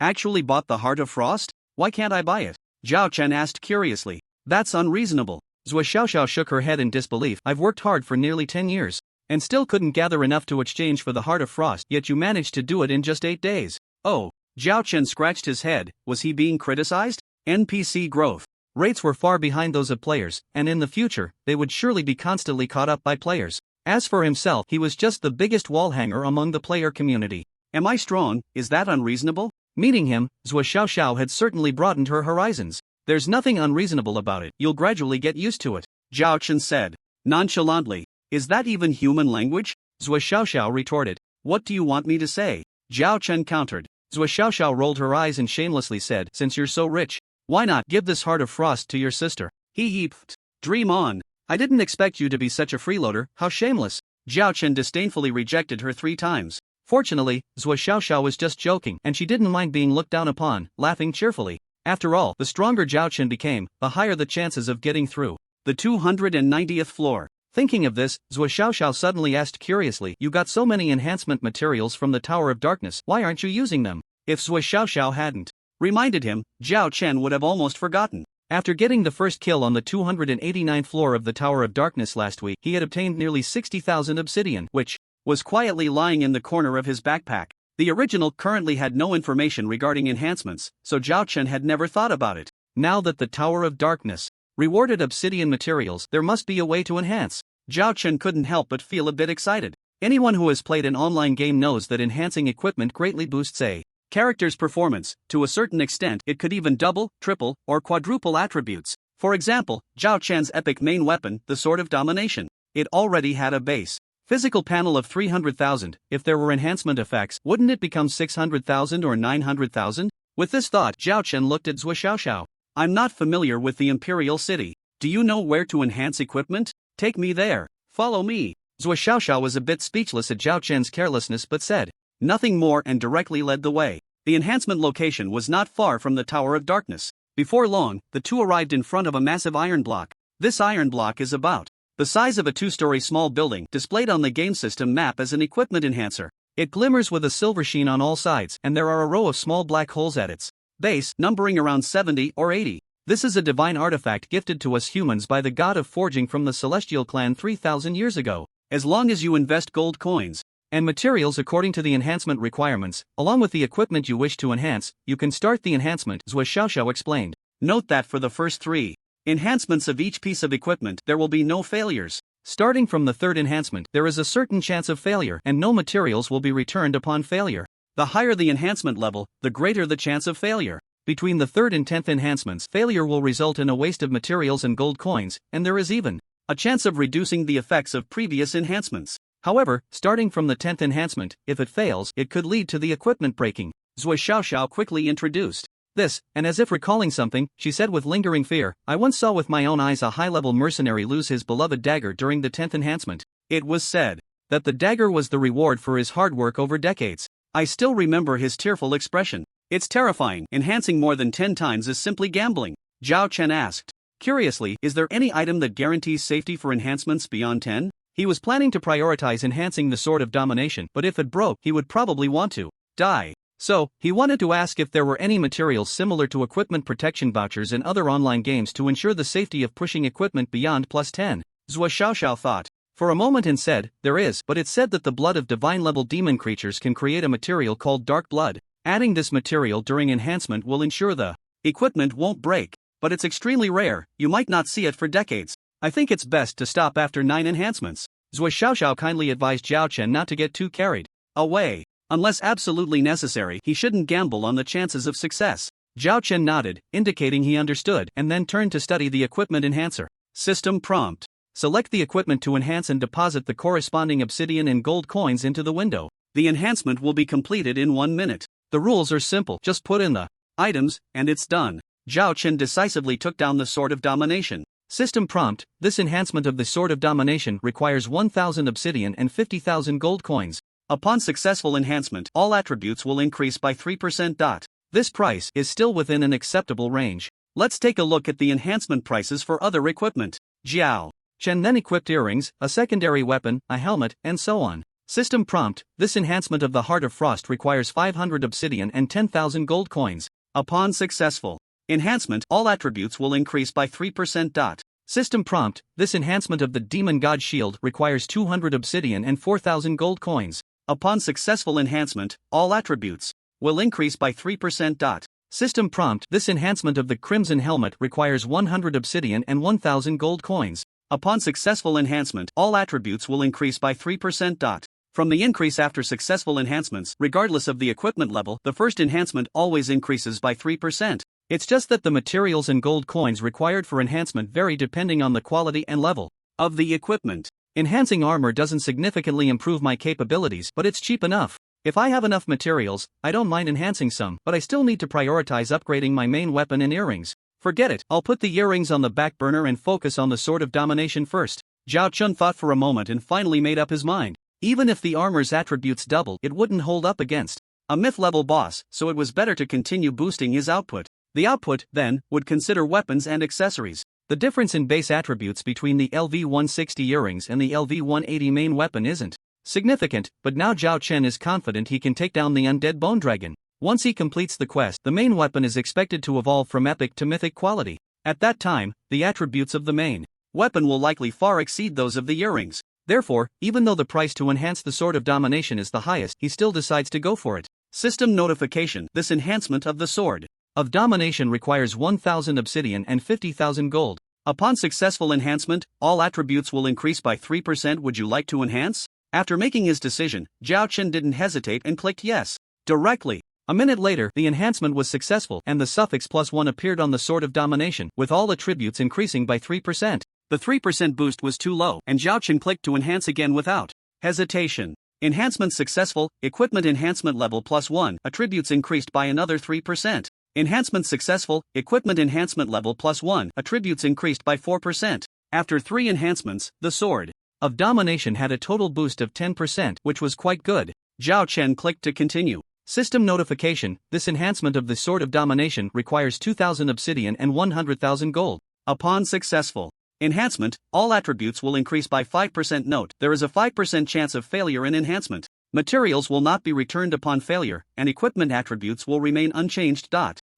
Speaker 2: actually bought the Heart of Frost? Why can't I buy it? Zhao Chen asked curiously. That's unreasonable. Zhou Xiaoxiao shook her head in disbelief. I've worked hard for nearly 10 years. And still couldn't gather enough to exchange for the Heart of Frost, yet you managed to do it in just 8 days. Oh. Zhao Chen scratched his head. Was he being criticized? NPC growth rates were far behind those of players, and in the future, they would surely be constantly caught up by players. As for himself, he was just the biggest wallhanger among the player community. Am I strong? Is that unreasonable? Meeting him, Zhou Xiaoxiao had certainly broadened her horizons. There's nothing unreasonable about it. You'll gradually get used to it, Zhao Chen said nonchalantly. Is that even human language? Zhou Xiaoxiao retorted. What do you want me to say? Zhao Chen countered. Zhou Xiaoxiao rolled her eyes and shamelessly said, since you're so rich, why not give this Heart of Frost to your sister? He pfft. Dream on. I didn't expect you to be such a freeloader. How shameless. Zhao Chen disdainfully rejected her 3 times. Fortunately, Zhou Xiaoxiao was just joking, and she didn't mind being looked down upon, laughing cheerfully. After all, the stronger Zhao Chen became, the higher the chances of getting through the 290th floor. Thinking of this, Zhou Xiaoxiao suddenly asked curiously, you got so many enhancement materials from the Tower of Darkness, why aren't you using them? If Zhou Xiaoxiao hadn't reminded him, Zhao Chen would have almost forgotten. After getting the first kill on the 289th floor of the Tower of Darkness last week, he had obtained nearly 60,000 obsidian, which was quietly lying in the corner of his backpack. The original currently had no information regarding enhancements, so Zhao Chen had never thought about it. Now that the Tower of Darkness rewarded obsidian materials, there must be a way to enhance. Zhao Chen couldn't help but feel a bit excited. Anyone who has played an online game knows that enhancing equipment greatly boosts a character's performance. To a certain extent, it could even double, triple, or quadruple attributes. For example, Zhao Chen's epic main weapon, the Sword of Domination. It already had a base physical panel of 300,000. If there were enhancement effects, wouldn't it become 600,000 or 900,000? With this thought, Zhao Chen looked at Zhou Xiaoxiao. I'm not familiar with the Imperial City. Do you know where to enhance equipment? Take me there. Follow me. Zhou Xiaoxiao was a bit speechless at Zhao Chen's carelessness but said nothing more and directly led the way. The enhancement location was not far from the Tower of Darkness. Before long, the two arrived in front of a massive iron block. This iron block is about the size of a 2-story small building, displayed on the game system map as an equipment enhancer. It glimmers with a silver sheen on all sides, and there are a row of small black holes at its base, numbering around 70 or 80. This is a divine artifact gifted to us humans by the god of forging from the Celestial clan 3,000 years ago. As long as you invest gold coins and materials according to the enhancement requirements, along with the equipment you wish to enhance, you can start the enhancement, Zhou Xiaoxiao explained. Note that for the first 3 enhancements of each piece of equipment, there will be no failures. Starting from the 3rd enhancement, there is a certain chance of failure, and no materials will be returned upon failure. The higher the enhancement level, the greater the chance of failure. Between the 3rd and 10th enhancements, failure will result in a waste of materials and gold coins, and there is even a chance of reducing the effects of previous enhancements. However, starting from the 10th enhancement, if it fails, it could lead to the equipment breaking. Zhou Xiaoxiao quickly introduced this, and as if recalling something, she said with lingering fear, I once saw with my own eyes a high-level mercenary lose his beloved dagger during the 10th enhancement. It was said that the dagger was the reward for his hard work over decades. I still remember his tearful expression. It's terrifying. Enhancing more than 10 times is simply gambling. Zhao Chen asked. Curiously, is there any item that guarantees safety for enhancements beyond 10? He was planning to prioritize enhancing the Sword of Domination, but if it broke, he would probably want to die. So, he wanted to ask if there were any materials similar to equipment protection vouchers in other online games to ensure the safety of pushing equipment beyond +10. Zhou Xiaoxiao thought for a moment and said, there is, but it's said that the blood of divine-level demon creatures can create a material called dark blood. Adding this material during enhancement will ensure the equipment won't break, but it's extremely rare, you might not see it for decades. I think it's best to stop after 9 enhancements. Zhou Xiaoxiao kindly advised Zhao Chen not to get too carried away. Unless absolutely necessary, he shouldn't gamble on the chances of success. Zhao Chen nodded, indicating he understood, and then turned to study the equipment enhancer. System prompt. Select the equipment to enhance and deposit the corresponding obsidian and gold coins into the window. The enhancement will be completed in 1 minute. The rules are simple, just put in the items, and it's done. Zhao Chen decisively took down the Sword of Domination. System prompt. This enhancement of the Sword of Domination requires 1,000 obsidian and 50,000 gold coins. Upon successful enhancement, all attributes will increase by 3%. This price is still within an acceptable range. Let's take a look at the enhancement prices for other equipment. Zhao Chen then equipped earrings, a secondary weapon, a helmet, and so on. System prompt. This enhancement of the Heart of Frost requires 500 obsidian and 10,000 gold coins. Upon successful enhancement, all attributes will increase by 3%. System prompt. This enhancement of the Demon God Shield requires 200 obsidian and 4,000 gold coins. Upon successful enhancement, all attributes will increase by 3%. System prompt. This enhancement of the Crimson Helmet requires 100 obsidian and 1,000 gold coins. Upon successful enhancement, all attributes will increase by 3%. From the increase after successful enhancements, regardless of the equipment level, the first enhancement always increases by 3%. It's just that the materials and gold coins required for enhancement vary depending on the quality and level of the equipment. Enhancing armor doesn't significantly improve my capabilities, but it's cheap enough. If I have enough materials, I don't mind enhancing some, but I still need to prioritize upgrading my main weapon and earrings. Forget it, I'll put the earrings on the back burner and focus on the Sword of Domination first. Zhao Chen thought for a moment and finally made up his mind. Even if the armor's attributes double, it wouldn't hold up against a myth-level boss, so it was better to continue boosting his output. The output, then, would consider weapons and accessories. The difference in base attributes between the LV-160 earrings and the LV-180 main weapon isn't significant, but now Zhao Chen is confident he can take down the undead bone dragon. Once he completes the quest, the main weapon is expected to evolve from epic to mythic quality. At that time, the attributes of the main weapon will likely far exceed those of the earrings. Therefore, even though the price to enhance the Sword of Domination is the highest, he still decides to go for it. System notification. This enhancement of the Sword of Domination requires 1,000 obsidian and 50,000 gold. Upon successful enhancement, all attributes will increase by 3%. Would you like to enhance? After making his decision, Zhao Chen didn't hesitate and clicked yes directly. A minute later, the enhancement was successful and the suffix +1 appeared on the Sword of Domination, with all attributes increasing by 3%. The 3% boost was too low, and Zhao Chen clicked to enhance again without hesitation. Enhancement successful. Equipment enhancement level +1. Attributes increased by another 3%. Enhancement successful. Equipment enhancement level +1. Attributes increased by 4%. After 3 enhancements, the Sword of Domination had a total boost of 10%, which was quite good. Zhao Chen clicked to continue. System notification. This enhancement of the Sword of Domination requires 2,000 obsidian and 100,000 gold. Upon successful enhancement, all attributes will increase by 5%. Note, there is a 5% chance of failure in enhancement. Materials will not be returned upon failure, and equipment attributes will remain unchanged.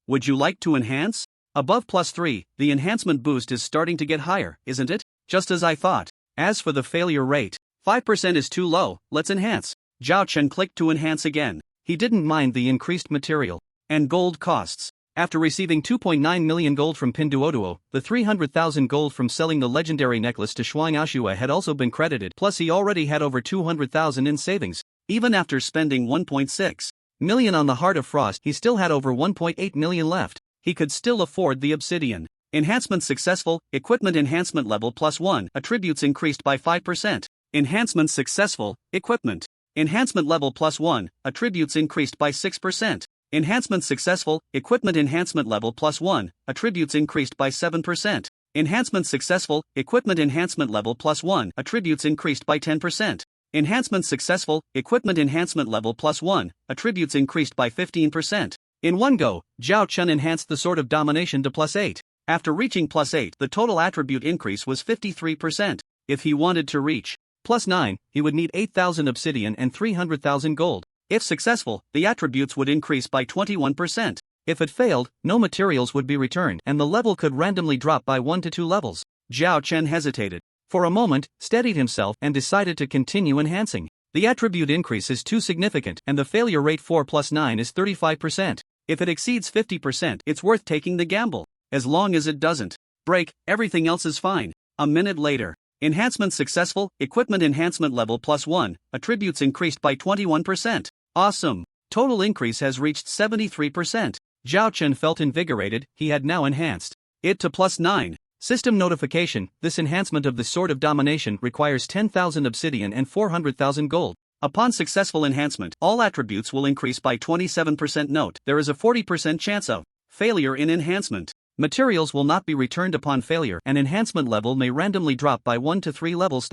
Speaker 2: Would you like to enhance? Above +3, the enhancement boost is starting to get higher, isn't it? Just as I thought. As for the failure rate, 5% is too low. Let's enhance. Zhao Chen clicked to enhance again. He didn't mind the increased material and gold costs. After receiving 2.9 million gold from Pinduoduo, the 300,000 gold from selling the legendary necklace to Shuang Ashua had also been credited, plus he already had over 200,000 in savings. Even after spending 1.6 million on the Heart of Frost, he still had over 1.8 million left. He could still afford the obsidian. Enhancement successful. Equipment enhancement level +1. Attributes increased by 5%. Enhancement successful. Equipment enhancement level +1. Attributes increased by 6%. Enhancement successful. Equipment enhancement level +1. Attributes increased by 7%. Enhancement successful. Equipment enhancement level +1. Attributes increased by 10%. Enhancement successful. Equipment enhancement level +1. Attributes increased by 15%. In one go, Zhao Chen enhanced the Sword of Domination to +8. After reaching +8, the total attribute increase was 53%. If he wanted to reach +9, he would need 8,000 obsidian and 300,000 gold. If successful, the attributes would increase by 21%. If it failed, no materials would be returned and the level could randomly drop by 1 to 2 levels. Zhao Chen hesitated for a moment, steadied himself and decided to continue enhancing. The attribute increase is too significant and the failure rate 4 + 9 is 35%. If it exceeds 50%, it's worth taking the gamble. As long as it doesn't break, everything else is fine. A minute later, Enhancement successful, equipment enhancement level +1, attributes increased by 21%. Awesome. Total increase has reached 73%. Zhao Chen felt invigorated, he had now enhanced it to +9. System notification, this enhancement of the Sword of Domination requires 10,000 obsidian and 400,000 gold. Upon successful enhancement, all attributes will increase by 27%. Note, there is a 40% chance of failure in enhancement. Materials will not be returned upon failure, and enhancement level may randomly drop by 1 to 3 levels.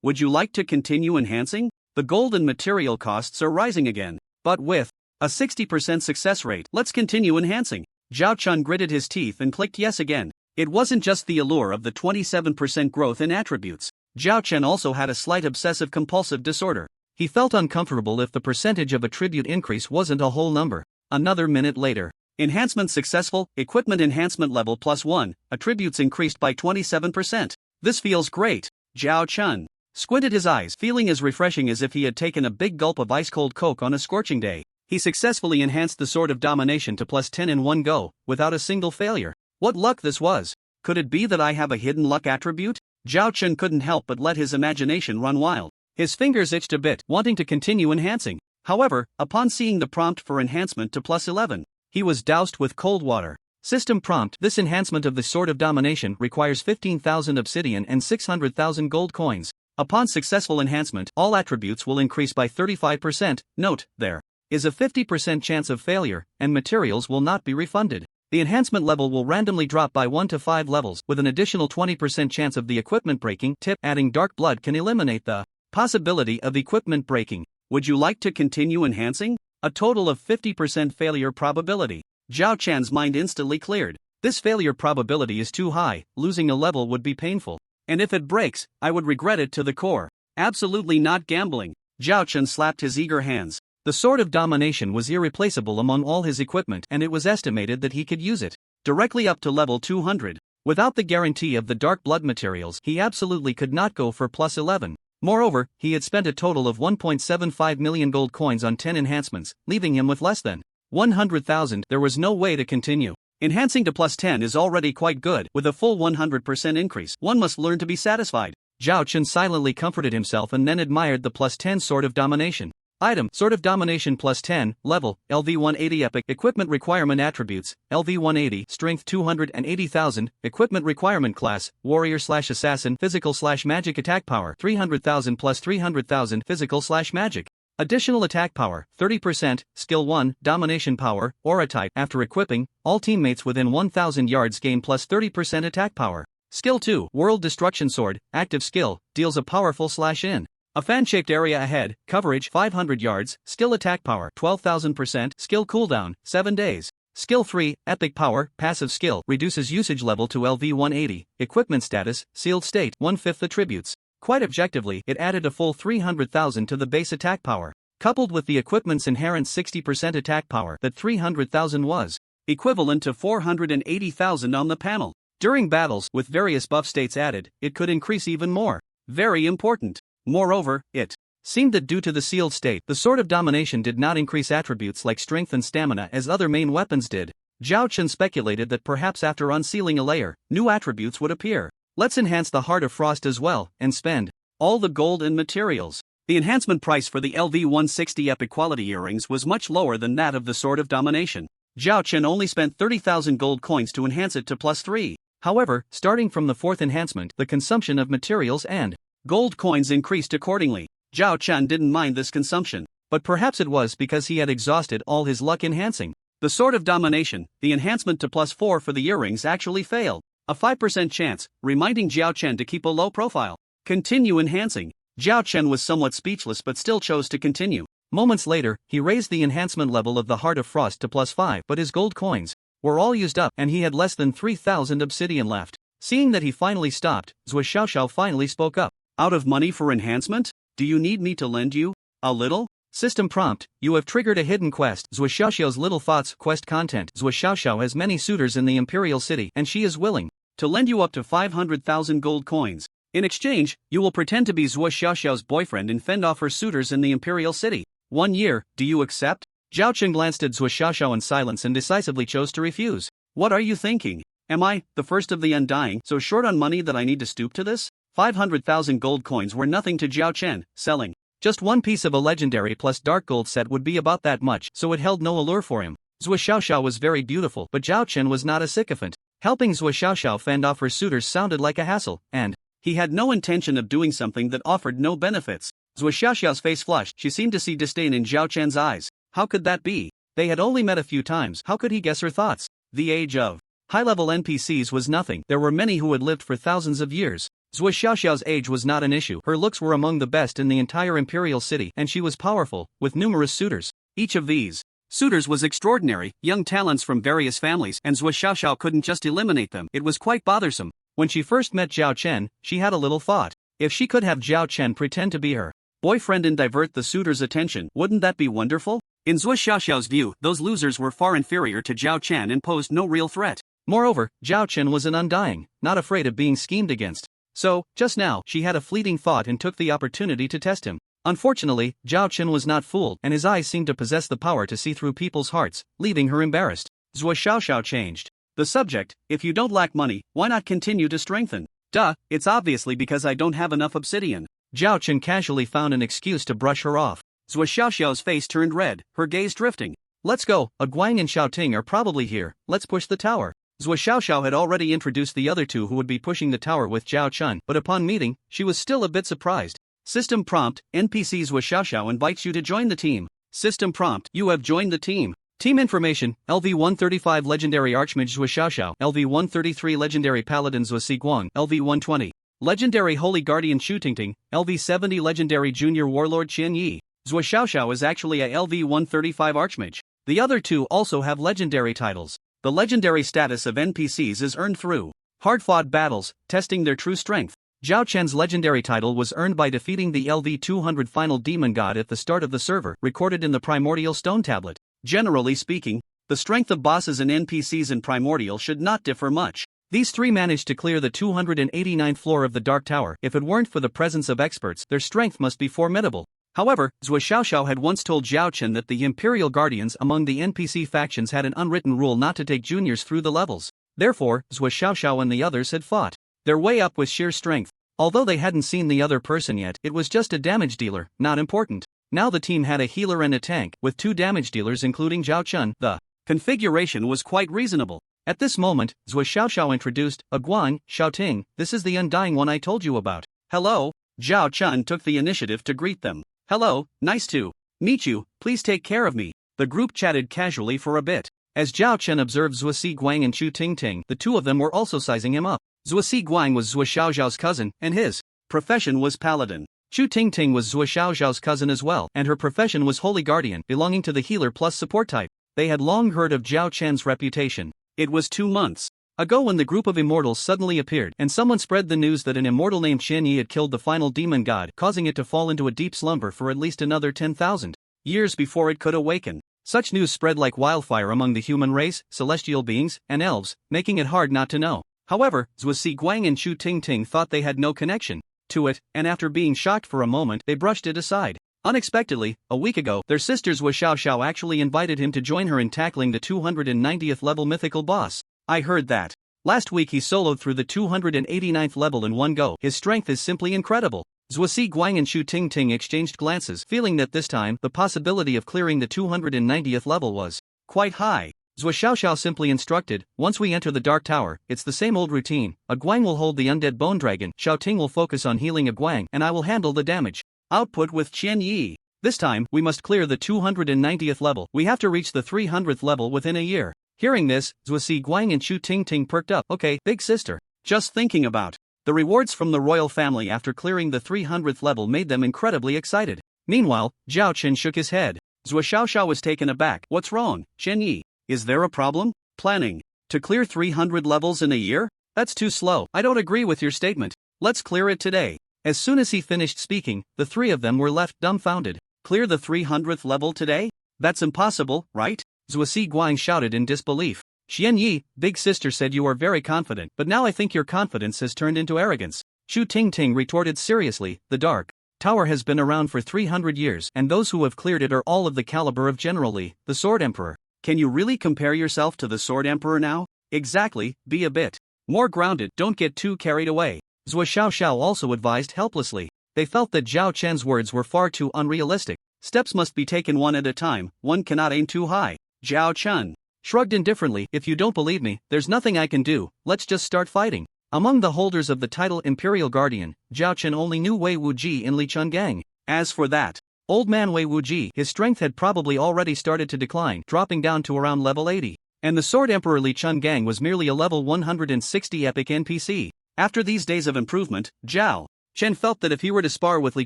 Speaker 2: Would you like to continue enhancing? The gold and material costs are rising again, but with a 60% success rate. Let's continue enhancing. Zhao Chun gritted his teeth and clicked yes again. It wasn't just the allure of the 27% growth in attributes. Zhao Chen also had a slight obsessive-compulsive disorder. He felt uncomfortable if the percentage of attribute increase wasn't a whole number. Another minute later. Enhancement successful, equipment enhancement level +1, attributes increased by 27%. This feels great. Zhao Chun squinted his eyes, feeling as refreshing as if he had taken a big gulp of ice-cold Coke on a scorching day. He successfully enhanced the Sword of Domination to +10 in one go, without a single failure. What luck this was! Could it be that I have a hidden luck attribute? Zhao Chun couldn't help but let his imagination run wild. His fingers itched a bit, wanting to continue enhancing. However, upon seeing the prompt for enhancement to +11, he was doused with cold water. System prompt, this enhancement of the Sword of Domination requires 15,000 obsidian and 600,000 gold coins. Upon successful enhancement, all attributes will increase by 35%. Note, there is a 50% chance of failure, and materials will not be refunded. The enhancement level will randomly drop by 1 to 5 levels, with an additional 20% chance of the equipment breaking. Tip, adding dark blood can eliminate the possibility of equipment breaking. Would you like to continue enhancing? A total of 50% failure probability. Zhao Chan's mind instantly cleared. This failure probability is too high, losing a level would be painful. And if it breaks, I would regret it to the core. Absolutely not gambling. Zhao Chan slapped his eager hands. The Sword of Domination was irreplaceable among all his equipment, and it was estimated that he could use it directly up to level 200. Without the guarantee of the dark blood materials, he absolutely could not go for +11. Moreover, he had spent a total of 1.75 million gold coins on 10 enhancements, leaving him with less than 100,000. There was no way to continue. Enhancing to +10 is already quite good. With a full 100% increase, one must learn to be satisfied. Zhao Chen silently comforted himself and then admired the +10 Sword of Domination. Item, Sword of Domination +10, level, LV 180 epic, equipment requirement attributes, LV 180, strength 280,000, equipment requirement class, warrior/assassin, physical/magic attack power, 300,000 + 300,000 physical/magic. Additional attack power, 30%, skill 1, domination power, aura type. After equipping, all teammates within 1,000 yards gain +30% attack power. Skill 2, World Destruction Sword, active skill, deals a powerful /in. A fan-shaped area ahead, coverage 500 yards, skill attack power 12,000%, skill cooldown 7 days. Skill 3, epic power, passive skill, reduces usage level to LV 180, equipment status, sealed state, 1/5 attributes. Quite objectively, it added a full 300,000 to the base attack power. Coupled with the equipment's inherent 60% attack power, that 300,000 was equivalent to 480,000 on the panel. During battles, with various buff states added, it could increase even more. Very important. Moreover, it seemed that due to the sealed state, the Sword of Domination did not increase attributes like strength and stamina as other main weapons did. Zhao Chen speculated that perhaps after unsealing a layer, new attributes would appear. Let's enhance the Heart of Frost as well, and spend all the gold and materials. The enhancement price for the LV 160 epic quality earrings was much lower than that of the Sword of Domination. Zhao Chen only spent 30,000 gold coins to enhance it to +3. However, starting from the fourth enhancement, the consumption of materials and gold coins increased accordingly. Zhao Chen didn't mind this consumption, but perhaps it was because he had exhausted all his luck enhancing. The Sword of Domination, the enhancement to +4 for the earrings actually failed. A 5% chance, reminding Zhao Chen to keep a low profile. Continue enhancing. Zhao Chen was somewhat speechless but still chose to continue. Moments later, he raised the enhancement level of the Heart of Frost to +5, but his gold coins were all used up and he had less than 3,000 obsidian left. Seeing that he finally stopped, Zhou Xiaoxiao finally spoke up. Out of money for enhancement? Do you need me to lend you a little? System prompt, you have triggered a hidden quest. Zhou Xiaoxiao's Little Thoughts quest content. Zhou Xiaoxiao has many suitors in the Imperial City and she is willing to lend you up to 500,000 gold coins. In exchange, you will pretend to be Zhou Xiaoxiao's boyfriend and fend off her suitors in the Imperial City. 1 year, do you accept? Zhao Chen glanced at Zhou Xiaoxiao in silence and decisively chose to refuse. What are you thinking? Am I, the first of the Undying, so short on money that I need to stoop to this? 500,000 gold coins were nothing to Zhao Chen, selling just one piece of a legendary plus dark gold set would be about that much, so it held no allure for him. Zhou Xiaoxiao was very beautiful, but Zhao Chen was not a sycophant. Helping Zhou Xiaoxiao fend off her suitors sounded like a hassle, and he had no intention of doing something that offered no benefits. Zhou Xiaoxiao's face flushed. She seemed to see disdain in Zhao Chen's eyes. How could that be? They had only met a few times. How could he guess her thoughts? The age of high-level NPCs was nothing. There were many who had lived for thousands of years. Zhou Xiaoxiao's age was not an issue. Her looks were among the best in the entire imperial city, and she was powerful, with numerous suitors. Each of these suitors was extraordinary, young talents from various families, and Zhou Xiaoxiao couldn't just eliminate them. It was quite bothersome. When she first met Zhao Chen, she had a little thought. If she could have Zhao Chen pretend to be her boyfriend and divert the suitors' attention, wouldn't that be wonderful? In Zhou Xiaoxiao's view, those losers were far inferior to Zhao Chen and posed no real threat. Moreover, Zhao Chen was an undying, not afraid of being schemed against. So, just now, she had a fleeting thought and took the opportunity to test him. Unfortunately, Zhao Chen was not fooled, and his eyes seemed to possess the power to see through people's hearts, leaving her embarrassed. Zhou Xiaoxiao changed the subject. If you don't lack money, why not continue to strengthen? Duh, it's obviously because I don't have enough obsidian. Zhao Chen casually found an excuse to brush her off. Zhou Xiaoxiao's face turned red, her gaze drifting. Let's go, Guang and Xiaoting are probably here, let's push the tower. Zhou Xiaoxiao had already introduced the other two who would be pushing the tower with Zhao Chen, but upon meeting, she was still a bit surprised. System prompt, NPC Zhou Xiaoxiao invites you to join the team. System prompt, you have joined the team. Team information, LV-135 Legendary Archmage Zhou Xiaoxiao, LV-133 Legendary Paladin Zhou Siguang, LV-120 Legendary Holy Guardian Xu Tingting, LV-70 Legendary Junior Warlord Qian Yi. Zhou Xiaoxiao is actually a LV-135 Archmage. The other two also have legendary titles. The legendary status of NPCs is earned through hard-fought battles, testing their true strength. Zhao Chen's legendary title was earned by defeating the LV-200 final demon god at the start of the server, recorded in the Primordial Stone Tablet. Generally speaking, the strength of bosses and NPCs in Primordial should not differ much. These three managed to clear the 289th floor of the Dark Tower. If it weren't for the presence of experts, their strength must be formidable. However, Zhou Xiaoxiao had once told Zhao Chen that the Imperial Guardians among the NPC factions had an unwritten rule not to take juniors through the levels. Therefore, Zhou Xiaoxiao and the others had fought their way up with sheer strength. Although they hadn't seen the other person yet, it was just a damage dealer, not important. Now the team had a healer and a tank, with two damage dealers including Zhao Chen. The configuration was quite reasonable. At this moment, Zhou Xiaoxiao introduced, Guang, Xiaoting, this is the undying one I told you about. Hello? Zhao Chen took the initiative to greet them. Hello, nice to meet you, please take care of me. The group chatted casually for a bit. As Zhao Chen observed Zhou Siguang and Xu Tingting, the two of them were also sizing him up. Zhou Siguang was Zhou Xiaoxiao's cousin, and his profession was paladin. Xu Tingting was Zhou Xiaoxiao's cousin as well, and her profession was Holy Guardian, belonging to the healer plus support type. They had long heard of Zhao Chen's reputation. It was 2 months ago when the group of immortals suddenly appeared, and someone spread the news that an immortal named Qian Yi had killed the final demon god, causing it to fall into a deep slumber for at least another 10,000 years before it could awaken. Such news spread like wildfire among the human race, celestial beings, and elves, making it hard not to know. However, Zhou Siguang and Xu Tingting thought they had no connection to it, and after being shocked for a moment, they brushed it aside. Unexpectedly, a week ago, their sister Zhou Xiaoxiao actually invited him to join her in tackling the 290th level mythical boss. I heard that. Last week he soloed through the 289th level in one go. His strength is simply incredible. Zhou Siguang and Xu Tingting exchanged glances, feeling that this time, the possibility of clearing the 290th level was quite high. Zhou Xiaoxiao simply instructed, once we enter the Dark Tower, it's the same old routine. Guang will hold the undead bone dragon, Xiaoting will focus on healing Guang, and I will handle the damage output with Qian Yi. This time, we must clear the 290th level. We have to reach the 300th level within a year. Hearing this, Zhou Siguang and Xu Tingting perked up. Okay, big sister. Just thinking about the rewards from the royal family after clearing the 300th level made them incredibly excited. Meanwhile, Zhao Chen shook his head. Zhou Xiaoxiao was taken aback. What's wrong, Qian Yi? Is there a problem? Planning to clear 300 levels in a year? That's too slow. I don't agree with your statement. Let's clear it today. As soon as he finished speaking, the three of them were left dumbfounded. Clear the 300th level today? That's impossible, right? Zhou Siguang shouted in disbelief. Qian Yi, big sister said you are very confident, but now I think your confidence has turned into arrogance. Xu Tingting retorted seriously, the Dark Tower has been around for 300 years, and those who have cleared it are all of the caliber of General Li, the Sword Emperor. Can you really compare yourself to the Sword Emperor now? Exactly, be a bit more grounded, don't get too carried away.
Speaker 1: Zhua Xiaoxiao also advised helplessly. They felt that Zhao Chen's words were far too unrealistic. Steps must be taken one at a time, one cannot aim too high. Zhao Chen shrugged indifferently. If you don't believe me, there's nothing I can do, let's just start fighting. Among the holders of the title Imperial Guardian, Zhao Chen only knew Wei Wuji in Li Chungang. As for that old man Wei Wuji, his strength had probably already started to decline, dropping down to around level 80. And the Sword Emperor Li Chungang was merely a level 160 epic NPC. After these days of improvement, Zhao Chen felt that if he were to spar with Li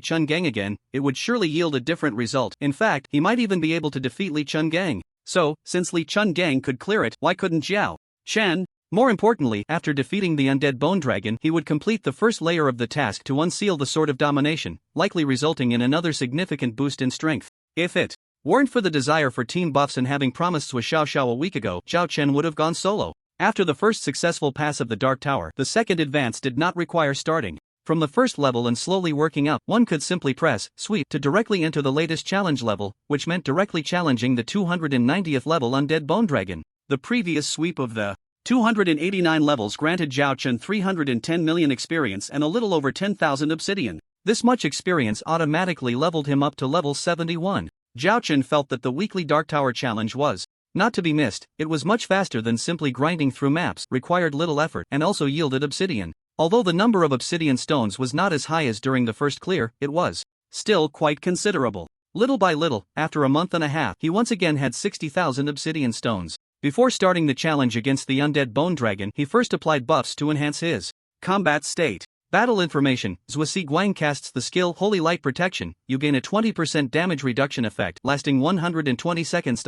Speaker 1: Chungang again, it would surely yield a different result. In fact, he might even be able to defeat Li Chungang. So, since Li Chungang could clear it, why couldn't Zhao Chen? More importantly, after defeating the undead bone dragon, he would complete the first layer of the task to unseal the Sword of Domination, likely resulting in another significant boost in strength. If it weren't for the desire for team buffs and having promised Zhua Xiaoxiao a week ago, Zhao Chen would have gone solo. After the first successful pass of the Dark Tower, the second advance did not require starting from the first level and slowly working up. One could simply press sweep to directly enter the latest challenge level, which meant directly challenging the 290th level undead bone dragon. The previous sweep of the 289 levels granted Zhao Chen 310 million experience and a little over 10,000 obsidian. This much experience automatically leveled him up to level 71. Zhao Chen felt that the weekly Dark Tower challenge was not to be missed. It was much faster than simply grinding through maps, required little effort, and also yielded obsidian. Although the number of obsidian stones was not as high as during the first clear, it was still quite considerable. Little by little, after a month and a half, he once again had 60,000 obsidian stones. Before starting the challenge against the undead bone dragon, he first applied buffs to enhance his combat state. Battle information: Zhua Guang casts the skill Holy Light Protection. You gain a 20% damage reduction effect lasting 120 seconds.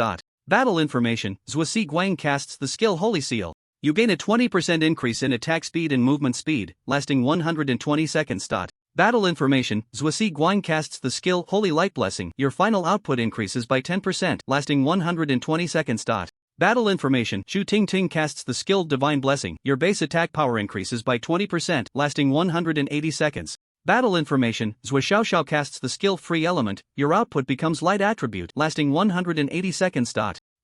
Speaker 1: Battle information: Zhua Guang casts the skill Holy Seal. You gain a 20% increase in attack speed and movement speed, lasting 120 seconds. Battle information: Zhua Guang casts the skill Holy Light Blessing. Your final output increases by 10%, lasting 120 seconds. Battle information: Shu Ting Ting casts the skill Divine Blessing. Your base attack power increases by 20%, lasting 180 seconds. Battle information: Zhua Xiaoxiao casts the skill Free Element. Your output becomes Light Attribute, lasting 180 seconds.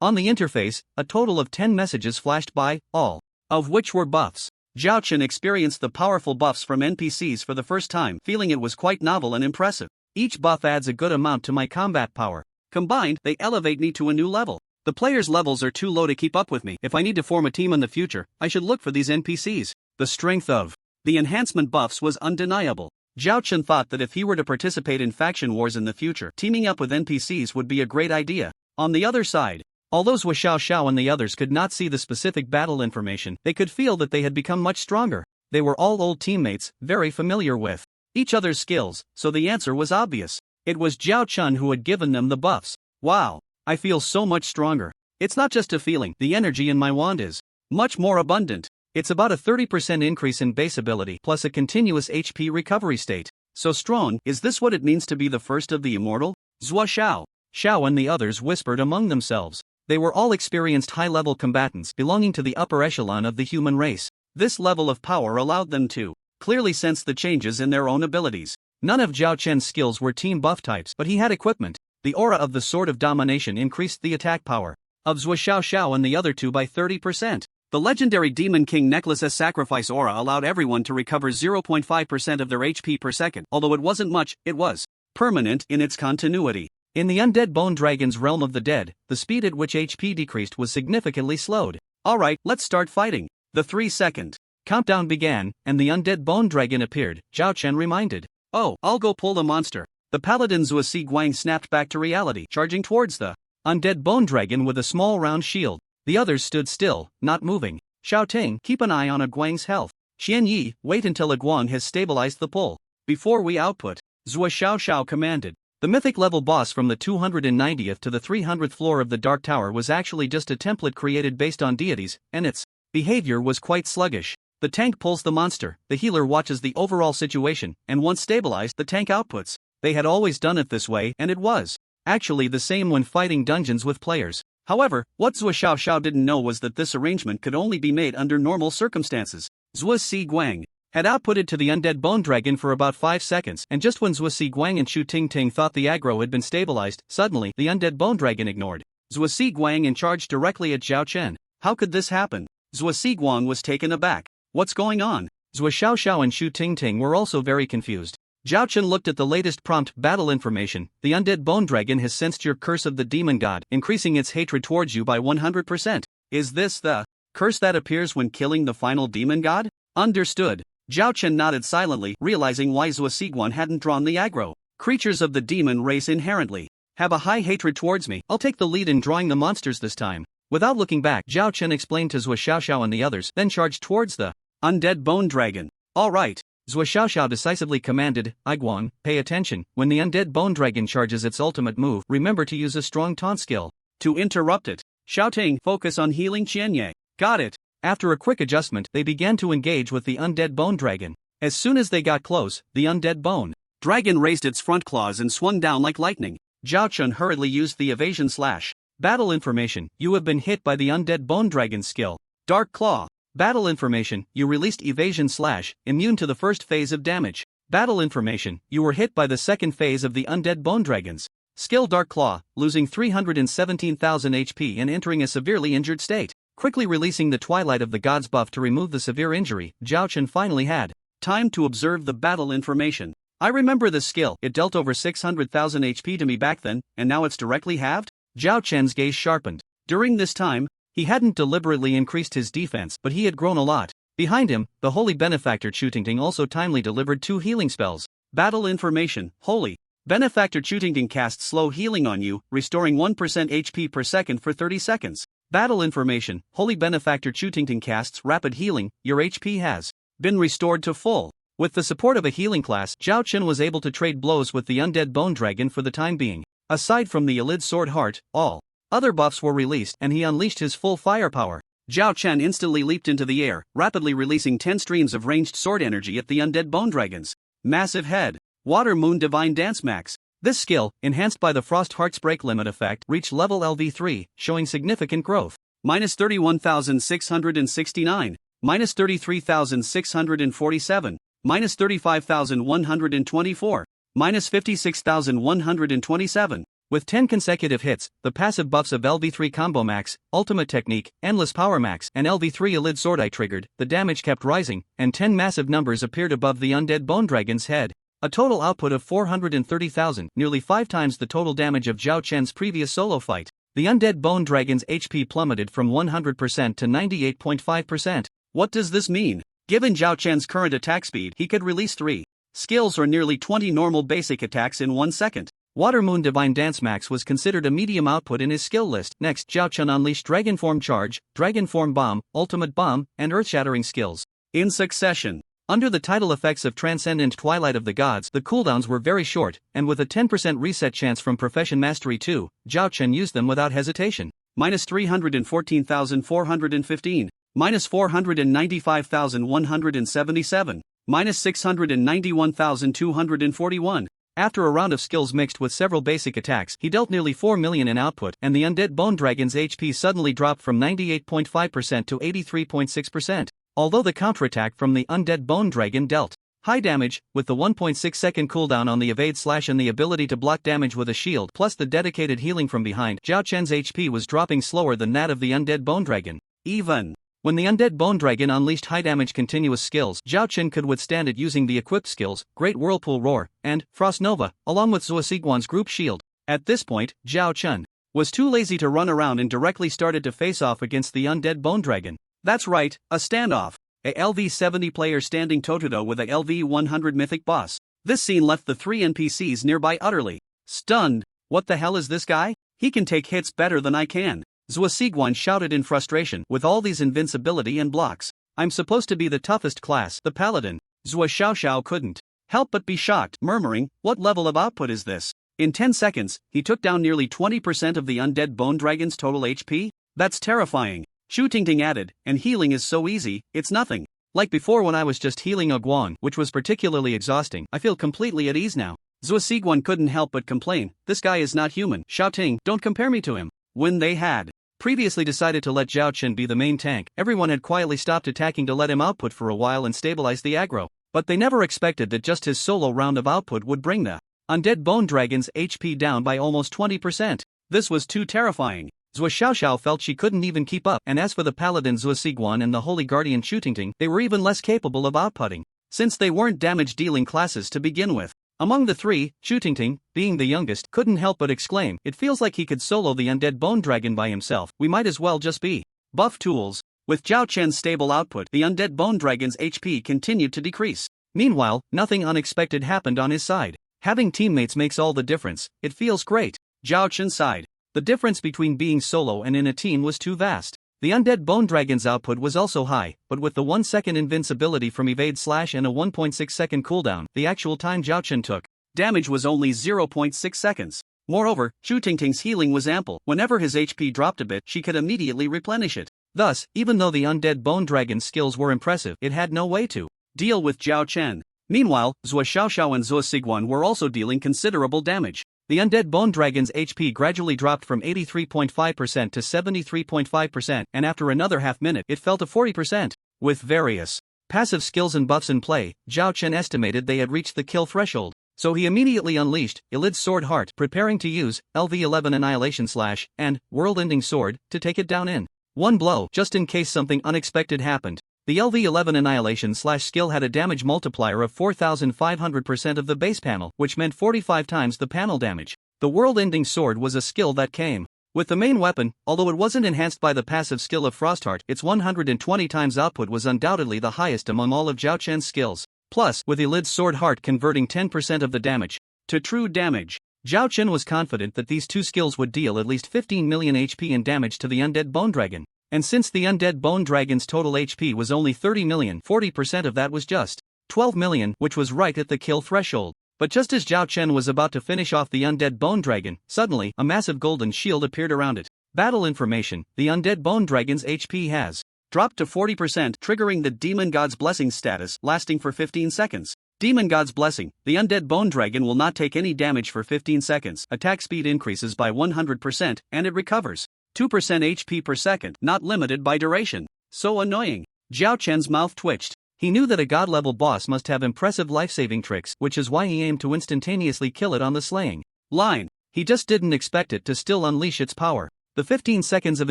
Speaker 1: On the interface, a total of 10 messages flashed by, all of which were buffs. Zhao Chen experienced the powerful buffs from NPCs for the first time, feeling it was quite novel and impressive. Each buff adds a good amount to my combat power. Combined, they elevate me to a new level. The players' levels are too low to keep up with me. If I need to form a team in the future, I should look for these NPCs. The strength of the enhancement buffs was undeniable. Zhao Chen thought that if he were to participate in faction wars in the future, teaming up with NPCs would be a great idea. On the other side, although Zhua Xiaoxiao and the others could not see the specific battle information, they could feel that they had become much stronger. They were all old teammates, very familiar with each other's skills, so the answer was obvious. It was Zhao Chen who had given them the buffs. Wow, I feel so much stronger. It's not just a feeling, the energy in my wand is much more abundant. It's about a 30% increase in base ability plus a continuous HP recovery state. So strong, is this what it means to be the first of the immortal? Zhua Xiao and the others whispered among themselves. They were all experienced high-level combatants belonging to the upper echelon of the human race. This level of power allowed them to clearly sense the changes in their own abilities. None of Zhao Chen's skills were team buff types, but he had equipment. The aura of the Sword of Domination increased the attack power of Zhua Xiaoxiao and the other two by 30%. The legendary Demon King Necklace's sacrifice aura allowed everyone to recover 0.5% of their HP per second. Although it wasn't much, it was permanent in its continuity. In the undead bone dragon's realm of the dead, the speed at which HP decreased was significantly slowed. Alright, let's start fighting. The 3-second countdown began, and the undead bone dragon appeared. Zhao Chen reminded. Oh, I'll go pull the monster. The paladin Zhua Guang snapped back to reality, charging towards the undead bone dragon with a small round shield. The others stood still, not moving. Xiao Ting, keep an eye on Guang's health. Xian Yi, wait until Guang has stabilized the pull before we output. Zhua Xiaoxiao commanded. The mythic level boss from the 290th to the 300th floor of the Dark Tower was actually just a template created based on deities, and its behavior was quite sluggish. The tank pulls the monster, the healer watches the overall situation, and once stabilized, the tank outputs. They had always done it this way, and it was actually the same when fighting dungeons with players. However, what Zhua Xiaoxiao didn't know was that this arrangement could only be made under normal circumstances. Zhua Guang had outputted to the undead bone dragon for about 5 seconds, and just when Zhua Guang and Shu Ting Ting thought the aggro had been stabilized, suddenly the undead bone dragon ignored Zhua Guang and charged directly at Zhao Chen. How could this happen? Zhua Guang was taken aback. What's going on? Zhua Xiaoxiao and Xu Tingting were also very confused. Zhao Chen looked at the latest prompt battle information. The undead bone dragon has sensed your curse of the demon god, increasing its hatred towards you by 100%. Is this the curse that appears when killing the final demon god? Understood. Zhao Chen nodded silently, realizing why Zhua Siguan hadn't drawn the aggro. Creatures of the demon race inherently have a high hatred towards me. I'll take the lead in drawing the monsters this time. Without looking back, Zhao Chen explained to Zhua Xiaoxiao and the others, then charged towards the undead bone dragon. All right. Zhua Xiaoxiao decisively commanded, Aiguan, pay attention. When the undead bone dragon charges its ultimate move, remember to use a strong taunt skill to interrupt it. Shouting, focus on healing Qianye. Got it. After a quick adjustment, they began to engage with the undead bone dragon. As soon as they got close, the undead bone dragon raised its front claws and swung down like lightning. Zhao Chun hurriedly used the evasion slash. Battle information, you have been hit by the undead bone dragon skill. Dark Claw. Battle information, you released evasion slash, immune to the first phase of damage. Battle information, you were hit by the second phase of the undead bone dragons. Skill Dark Claw, losing 317,000 HP and entering a severely injured state. Quickly releasing the Twilight of the Gods buff to remove the severe injury, Zhao Chen finally had time to observe the battle information. I remember this skill, it dealt over 600,000 HP to me back then, and now it's directly halved? Zhao Chen's gaze sharpened. During this time, he hadn't deliberately increased his defense, but he had grown a lot. Behind him, the Holy Benefactor Chutingting also timely delivered 2 healing spells. Battle information, Holy Benefactor Chutingting casts slow healing on you, restoring 1% HP per second for 30 seconds. Battle information, Holy Benefactor Chutingting casts rapid healing, your HP has been restored to full. With the support of a healing class, Zhao Chen was able to trade blows with the undead bone dragon for the time being. Aside from the Elid Sword Heart, all other buffs were released and he unleashed his full firepower. Zhao Chen instantly leaped into the air, rapidly releasing 10 streams of ranged sword energy at the undead bone dragons. Massive Head. Water Moon Divine Dance Max. This skill, enhanced by the Frost Heart's break limit effect, reached level LV3, showing significant growth. Minus 31,669. Minus 33,647. Minus 35,124. Minus 56,127. With 10 consecutive hits, the passive buffs of LV3 Combo Max, Ultimate Technique, Endless Power Max, and LV3 Elid Sword Eye triggered, the damage kept rising, and 10 massive numbers appeared above the undead bone dragon's head. A total output of 430,000, nearly 5 times the total damage of Zhao Chen's previous solo fight. The undead bone dragon's HP plummeted from 100% to 98.5%. What does this mean? Given Zhao Chen's current attack speed, he could release 3 skills or nearly 20 normal basic attacks in 1 second. Water Moon Divine Dance Max was considered a medium output in his skill list. Next, Zhao Chen unleashed Dragon Form Charge, Dragon Form Bomb, Ultimate Bomb, and Earth-Shattering skills in succession. Under the tidal effects of Transcendent Twilight of the Gods, the cooldowns were very short, and with a 10% reset chance from Profession Mastery 2, Zhao Chen used them without hesitation. Minus 314,415. Minus 495,177. Minus 691,241. After a round of skills mixed with several basic attacks, he dealt nearly 4 million in output, and the undead bone dragon's HP suddenly dropped from 98.5% to 83.6%. Although the counterattack from the undead bone dragon dealt high damage, with the 1.6 second cooldown on the evade slash and the ability to block damage with a shield plus the dedicated healing from behind, Zhao Chen's HP was dropping slower than that of the undead bone dragon. Even when the undead bone dragon unleashed high damage continuous skills, Zhao Chen could withstand it using the equipped skills, Great Whirlpool Roar, and Frost Nova, along with Zhua Siguan's group shield. At this point, Zhao Chen was too lazy to run around and directly started to face off against the undead bone dragon. That's right, a standoff. A LV70 player standing toe-to-toe with a LV100 mythic boss. This scene left the 3 NPCs nearby utterly stunned. What the hell is this guy? He can take hits better than I can. Zhua Siguan shouted in frustration. With all these invincibility and blocks, I'm supposed to be the toughest class, the paladin. Zhua Xiaoxiao couldn't help but be shocked, murmuring, what level of output is this? In 10 seconds, he took down nearly 20% of the undead bone dragon's total HP? That's terrifying. Xu Tingting added, and healing is so easy, it's nothing. Like before when I was just healing a Guan, which was particularly exhausting, I feel completely at ease now. Zhua Siguan couldn't help but complain, this guy is not human. Xiaoting, don't compare me to him. When they had previously decided to let Zhao Chen be the main tank, everyone had quietly stopped attacking to let him output for a while and stabilize the aggro. But they never expected that just his solo round of output would bring the undead bone dragon's HP down by almost 20%. This was too terrifying.
Speaker 2: Zhua Xiaoxiao felt she couldn't even keep up, and as for the paladin Zhua Siguan and the holy guardian Shutingting, they were even less capable of outputting, since they weren't damage-dealing classes to begin with. Among the three, Shutingting, being the youngest, couldn't help but exclaim, "It feels like he could solo the undead bone dragon by himself. We might as well just be buff tools." With Zhao Chen's stable output, the undead bone dragon's HP continued to decrease. Meanwhile, nothing unexpected happened on his side. Having teammates makes all the difference. It feels great. Zhao Chen sighed. The difference between being solo and in a team was too vast. The undead bone dragon's output was also high, but with the 1-second invincibility from evade slash and a 1.6-second cooldown, the actual time Zhao Chen took damage was only 0.6 seconds. Moreover, Shutingting's healing was ample. Whenever his HP dropped a bit, she could immediately replenish it. Thus, even though the undead bone dragon's skills were impressive, it had no way to deal with Zhao Chen. Meanwhile, Zhua Xiaoxiao and Zhua Siguan were also dealing considerable damage. The undead bone dragon's HP gradually dropped from 83.5% to 73.5%, and after another half-minute it fell to 40%. With various passive skills and buffs in play, Zhao Chen estimated they had reached the kill threshold, so he immediately unleashed Elid's Sword Heart, preparing to use LV11 Annihilation Slash and World-Ending Sword to take it down in one blow, just in case something unexpected happened. The LV11 Annihilation Slash skill had a damage multiplier of 4,500% of the base panel, which meant 45 times the panel damage. The World-Ending Sword was a skill that came with the main weapon, although it wasn't enhanced by the passive skill of Frostheart. Its 120 times output was undoubtedly the highest among all of Zhao Chen's skills. Plus, with Elid's Sword Heart converting 10% of the damage to true damage, Zhao Chen was confident that these two skills would deal at least 15 million HP in damage to the undead bone dragon. And since the undead bone dragon's total HP was only 30 million, 40% of that was just 12 million, which was right at the kill threshold. But just as Zhao Chen was about to finish off the undead bone dragon, suddenly, a massive golden shield appeared around it. Battle information: the undead bone dragon's HP has dropped to 40%, triggering the Demon God's Blessing status, lasting for 15 seconds. Demon God's Blessing: the undead bone dragon will not take any damage for 15 seconds, attack speed increases by 100%, and it recovers 2% HP per second, not limited by duration. So annoying. Zhao Chen's mouth twitched. He knew that a god-level boss must have impressive life-saving tricks, which is why he aimed to instantaneously kill it on the slaying line. He just didn't expect it to still unleash its power. The 15 seconds of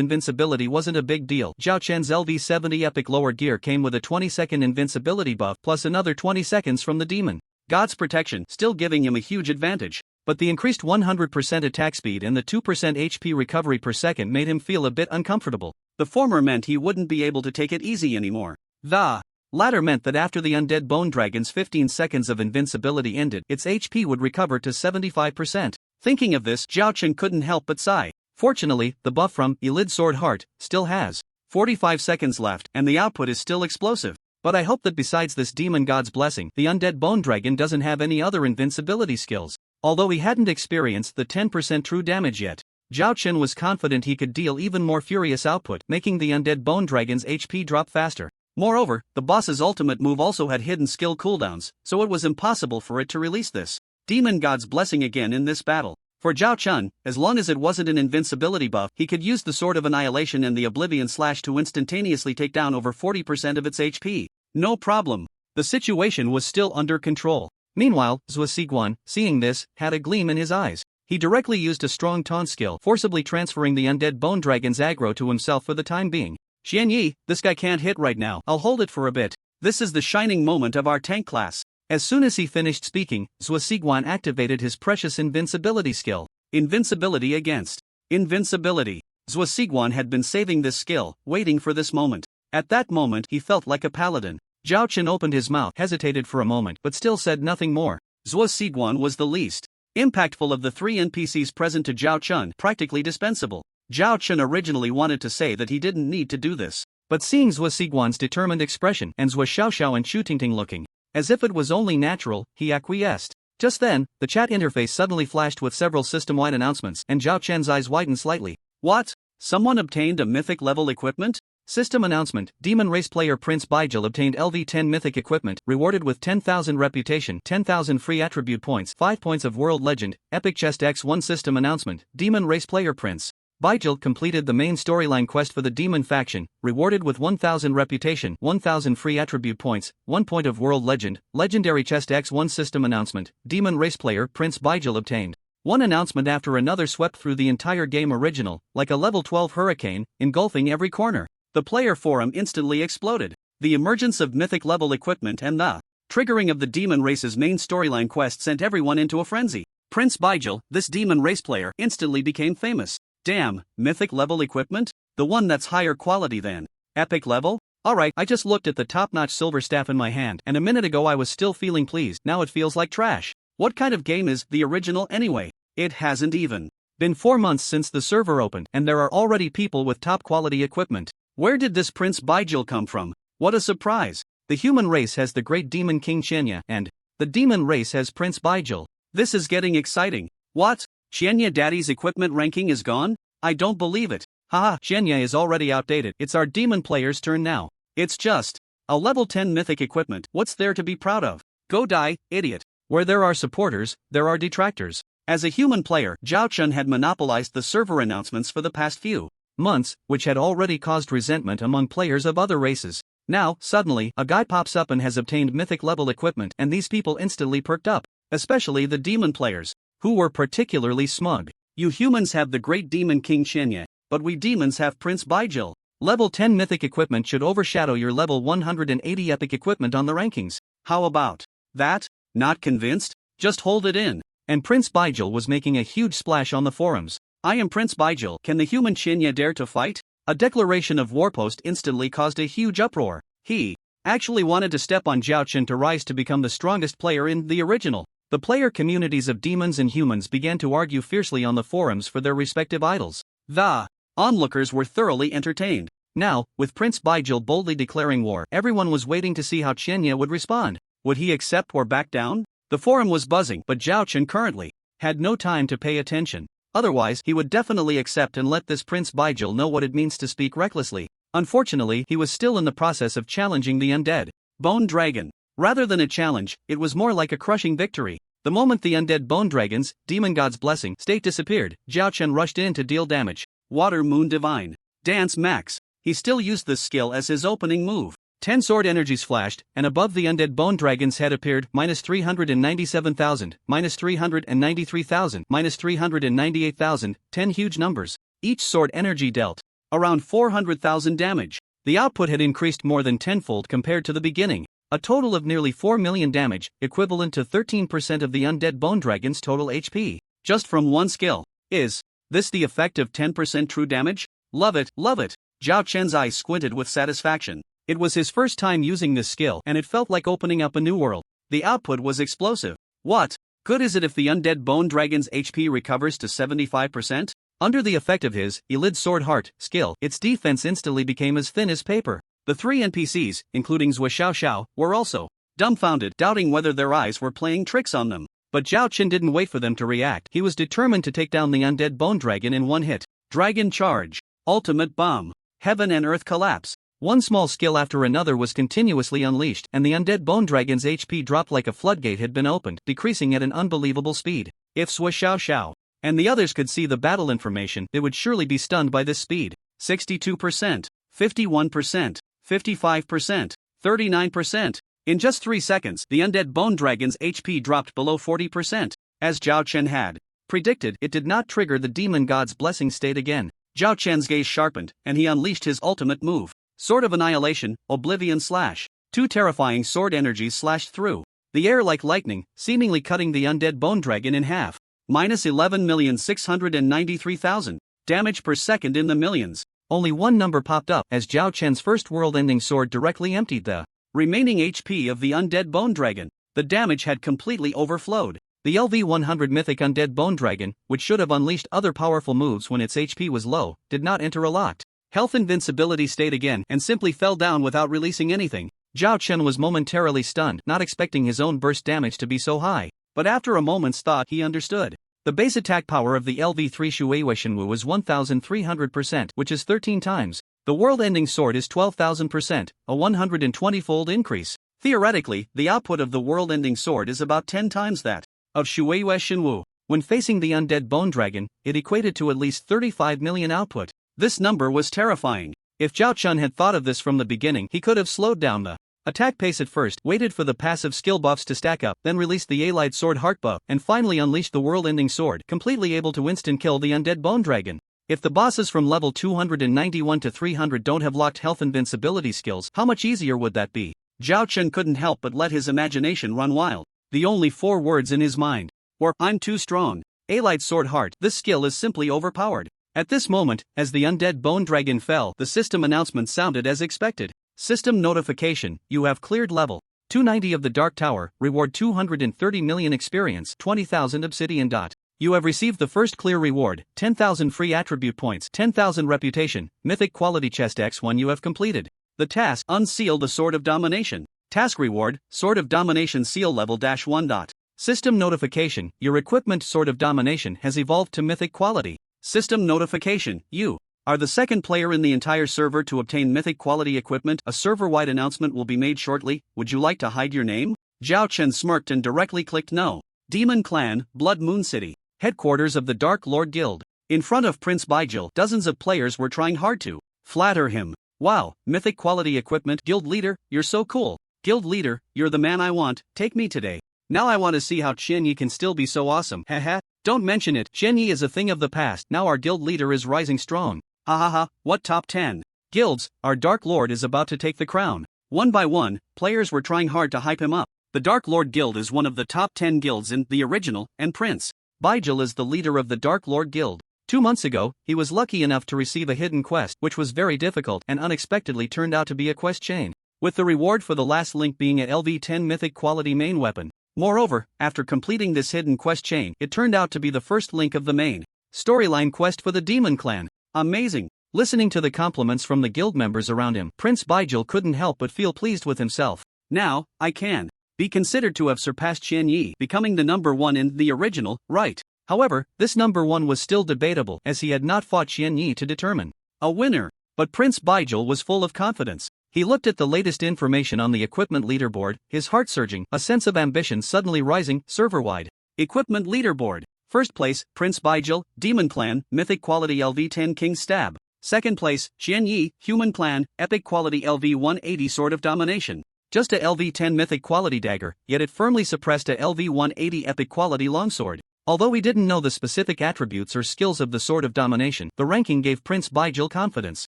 Speaker 2: invincibility wasn't a big deal. Zhao Chen's LV70 Epic Lower Gear came with a 20-second invincibility buff plus another 20 seconds from the demon God's protection, still giving him a huge advantage. But the increased 100% attack speed and the 2% HP recovery per second made him feel a bit uncomfortable. The former meant he wouldn't be able to take it easy anymore. The latter meant that after the undead bone dragon's 15 seconds of invincibility ended, its HP would recover to 75%. Thinking of this, Zhao Chen couldn't help but sigh. Fortunately, the buff from Elid's Sword Heart still has 45 seconds left, and the output is still explosive. But I hope that besides this Demon God's Blessing, the undead bone dragon doesn't have any other invincibility skills. Although he hadn't experienced the 10% true damage yet, Zhao Chen was confident he could deal even more furious output, making the undead bone dragon's HP drop faster. Moreover, the boss's ultimate move also had hidden skill cooldowns, so it was impossible for it to release this Demon God's Blessing again in this battle. For Zhao Chen, as long as it wasn't an invincibility buff, he could use the Sword of Annihilation and the Oblivion Slash to instantaneously take down over 40% of its HP. No problem. The situation was still under control. Meanwhile, Zhua Siguan, seeing this, had a gleam in his eyes. He directly used a strong taunt skill, forcibly transferring the undead bone dragon's aggro to himself for the time being. Xian Yi, this guy can't hit right now. I'll hold it for a bit. This is the shining moment of our tank class. As soon as he finished speaking, Zhua Siguan activated his precious invincibility skill. Invincibility against invincibility. Zhua Siguan had been saving this skill, waiting for this moment. At that moment, he felt like a paladin. Zhao Chen opened his mouth, hesitated for a moment, but still said nothing more. Zhua Siguan was the least impactful of the three NPCs present to Zhao Chen, practically dispensable. Zhao Chen originally wanted to say that he didn't need to do this, but seeing Zhua Siguan's determined expression and Zhua Xiaoxiao and Shutingting looking as if it was only natural, he acquiesced. Just then, the chat interface suddenly flashed with several system-wide announcements, and Zhao Chen's eyes widened slightly. What? Someone obtained a mythic level equipment? System announcement: Demon Race player Prince Baijil obtained LV10 mythic equipment, rewarded with 10,000 reputation, 10,000 free attribute points, 5 points of world legend. Epic Chest X1 system announcement: Demon Race player Prince Baijil completed the main storyline quest for the demon faction, rewarded with 1,000 reputation, 1,000 free attribute points, 1 point of world legend. Legendary Chest X1 system announcement: Demon Race player Prince Baijil obtained
Speaker 1: One announcement after another swept through the entire game original, like a level 12 hurricane, engulfing every corner. The player forum instantly exploded. The emergence of mythic level equipment and the triggering of the demon race's main storyline quest sent everyone into a frenzy. Prince Bygel, this demon race player, instantly became famous. Damn, mythic level equipment? The one that's higher quality than epic level? Alright, I just looked at the top-notch silver staff in my hand, and a minute ago I was still feeling pleased, now it feels like trash. What kind of game is the original anyway? It hasn't even been 4 months since the server opened, and there are already people with top-quality equipment. Where did this Prince Bygel come from? What a surprise! The human race has the great demon King Qianya, and the demon race has Prince Bygel. This is getting exciting. What? Qianya Daddy's equipment ranking is gone? I don't believe it. Haha, Qianya is already outdated. It's our demon player's turn now. It's just a level 10 mythic equipment. What's there to be proud of? Go die, idiot. Where there are supporters, there are detractors. As a human player, Zhao Chun had monopolized the server announcements for the past few months, which had already caused resentment among players of other races. Now, suddenly, a guy pops up and has obtained mythic level equipment, and these people instantly perked up, especially the demon players, who were particularly smug. You humans have the great demon King Qianya, but we demons have Prince Bygel. Level 10 mythic equipment should overshadow your level 180 epic equipment on the rankings. How about that? Not convinced? Just hold it in. And Prince Bygel was making a huge splash on the forums. I am Prince Bygel, can the human Qianya dare to fight? A declaration of warpost instantly caused a huge uproar. He actually wanted to step on Zhao Chun to rise to become the strongest player in the original. The player communities of demons and humans began to argue fiercely on the forums for their respective idols. The onlookers were thoroughly entertained. Now, with Prince Bygel boldly declaring war, everyone was waiting to see how Qianya would respond. Would he accept or back down? The forum was buzzing, but Zhao Chun currently had no time to pay attention. Otherwise, he would definitely accept and let this Prince Bygel know what it means to speak recklessly. Unfortunately, he was still in the process of challenging the undead bone dragon. Rather than a challenge, it was more like a crushing victory. The moment the undead bone dragon's demon god's blessing state disappeared, Zhao Chun rushed in to deal damage. Water Moon Divine. Dance Max. He still used this skill as his opening move. 10 sword energies flashed, and above the undead bone dragon's head appeared -397,000, -393,000, -398,000, 10 huge numbers. Each sword energy dealt around 400,000 damage. The output had increased more than tenfold compared to the beginning. A total of nearly 4 million damage, equivalent to 13% of the undead bone dragon's total HP. Just from one skill. Is this the effect of 10% true damage? Love it, love it. Zhao Chen's eyes squinted with satisfaction. It was his first time using this skill, and it felt like opening up a new world. The output was explosive. What good is it if the undead bone dragon's HP recovers to 75%? Under the effect of his Elid Sword Heart skill, its defense instantly became as thin as paper. The 3 NPCs, including Zhou Xiao, were also dumbfounded, doubting whether their eyes were playing tricks on them. But Zhao Chun didn't wait for them to react. He was determined to take down the undead bone dragon in one hit. Dragon Charge. Ultimate Bomb. Heaven and Earth Collapse. One small skill after another was continuously unleashed, and the undead bone dragon's HP dropped like a floodgate had been opened, decreasing at an unbelievable speed. If Zhou Xiao and the others could see the battle information, they would surely be stunned by this speed. 62%, 51%, 55%, 39%. In just 3 seconds, the undead bone dragon's HP dropped below 40%. As Zhao Chen had predicted, it did not trigger the demon god's blessing state again. Zhao Chen's gaze sharpened, and he unleashed his ultimate move. Sword of Annihilation, Oblivion Slash. 2 terrifying sword energies slashed through the air like lightning, seemingly cutting the undead bone dragon in half. -11,693,000. Damage per second in the millions. Only one number popped up as Zhao Chen's first world-ending sword directly emptied the remaining HP of the undead bone dragon. The damage had completely overflowed. The LV-100 mythic undead bone dragon, which should have unleashed other powerful moves when its HP was low, did not enter a locked health invincibility state again and simply fell down without releasing anything. Zhao Chen was momentarily stunned, not expecting his own burst damage to be so high. But after a moment's thought he understood. The base attack power of the LV3 Shueishen Wu is 1,300%, which is 13 times. The world-ending sword is 12,000%, a 120-fold increase. Theoretically, the output of the world-ending sword is about 10 times that of Shueishen Wu. When facing the undead bone dragon, it equated to at least 35 million output. This number was terrifying. If Zhao Chun had thought of this from the beginning, he could have slowed down the
Speaker 2: Attack pace at first, waited for the passive skill buffs to stack up, then released the Allied Sword Heart buff, and finally unleashed the world-ending sword, completely able to instant kill the undead bone dragon. If the bosses from level 291 to 300 don't have locked health invincibility skills, how much easier would that be? Zhao Chen couldn't help but let his imagination run wild. The only 4 words in his mind were, "I'm too strong." Allied Sword Heart, this skill is simply overpowered. At this moment, as the undead bone dragon fell, the system announcement sounded as expected. System notification, you have cleared level 290 of the Dark Tower, reward 230 million experience, 20,000 obsidian. You have received the first clear reward, 10,000 free attribute points, 10,000 reputation, mythic quality chest X1 you have completed. The task, Unseal the Sword of Domination. Task reward, Sword of Domination seal level -1. System notification, your equipment Sword of Domination has evolved to mythic quality. System notification, you are the second player in the entire server to obtain mythic quality equipment. A server-wide announcement will be made shortly. Would you like to hide your name? Zhao Chen smirked and directly clicked no. Demon Clan, Blood Moon City. Headquarters of the Dark Lord Guild. In front of Prince Baijil, dozens of players were trying hard to flatter him. Wow, mythic quality equipment. Guild leader, you're so cool. Guild leader, you're the man I want, take me today. Now I want to see how Qianyi can still be so awesome. Haha, don't mention it. Qianyi is a thing of the past. Now our guild leader is rising strong. Hahaha, what top 10 guilds? Our Dark Lord is about to take the crown. One by one, players were trying hard to hype him up. The Dark Lord Guild is one of the top 10 guilds in the original, and Prince Baijil is the leader of the Dark Lord Guild. 2 months ago, he was lucky enough to receive a hidden quest, which was very difficult and unexpectedly turned out to be a quest chain, with the reward for the last link being a LV10 mythic quality main weapon. Moreover, after completing this hidden quest chain, it turned out to be the first link of the main storyline quest for the Demon Clan. Amazing! Listening to the compliments from the guild members around him, Prince Baijil couldn't help but feel pleased with himself. Now, I can be considered to have surpassed Qianyi, becoming the number 1 in the original, right? However, this number 1 was still debatable, as he had not fought Qianyi to determine a winner. But Prince Baijil was full of confidence. He looked at the latest information on the equipment leaderboard, his heart surging, a sense of ambition suddenly rising, server-wide. Equipment leaderboard. First place, Prince Baijil, Demon Clan, Mythic Quality LV10 King Stab. Second place, Qianyi, Human Clan, Epic Quality LV180 Sword of Domination. Just a LV10 Mythic Quality Dagger, yet it firmly suppressed a LV180 Epic Quality Longsword. Although he didn't know the specific attributes or skills of the Sword of Domination, the ranking gave Prince Baijil confidence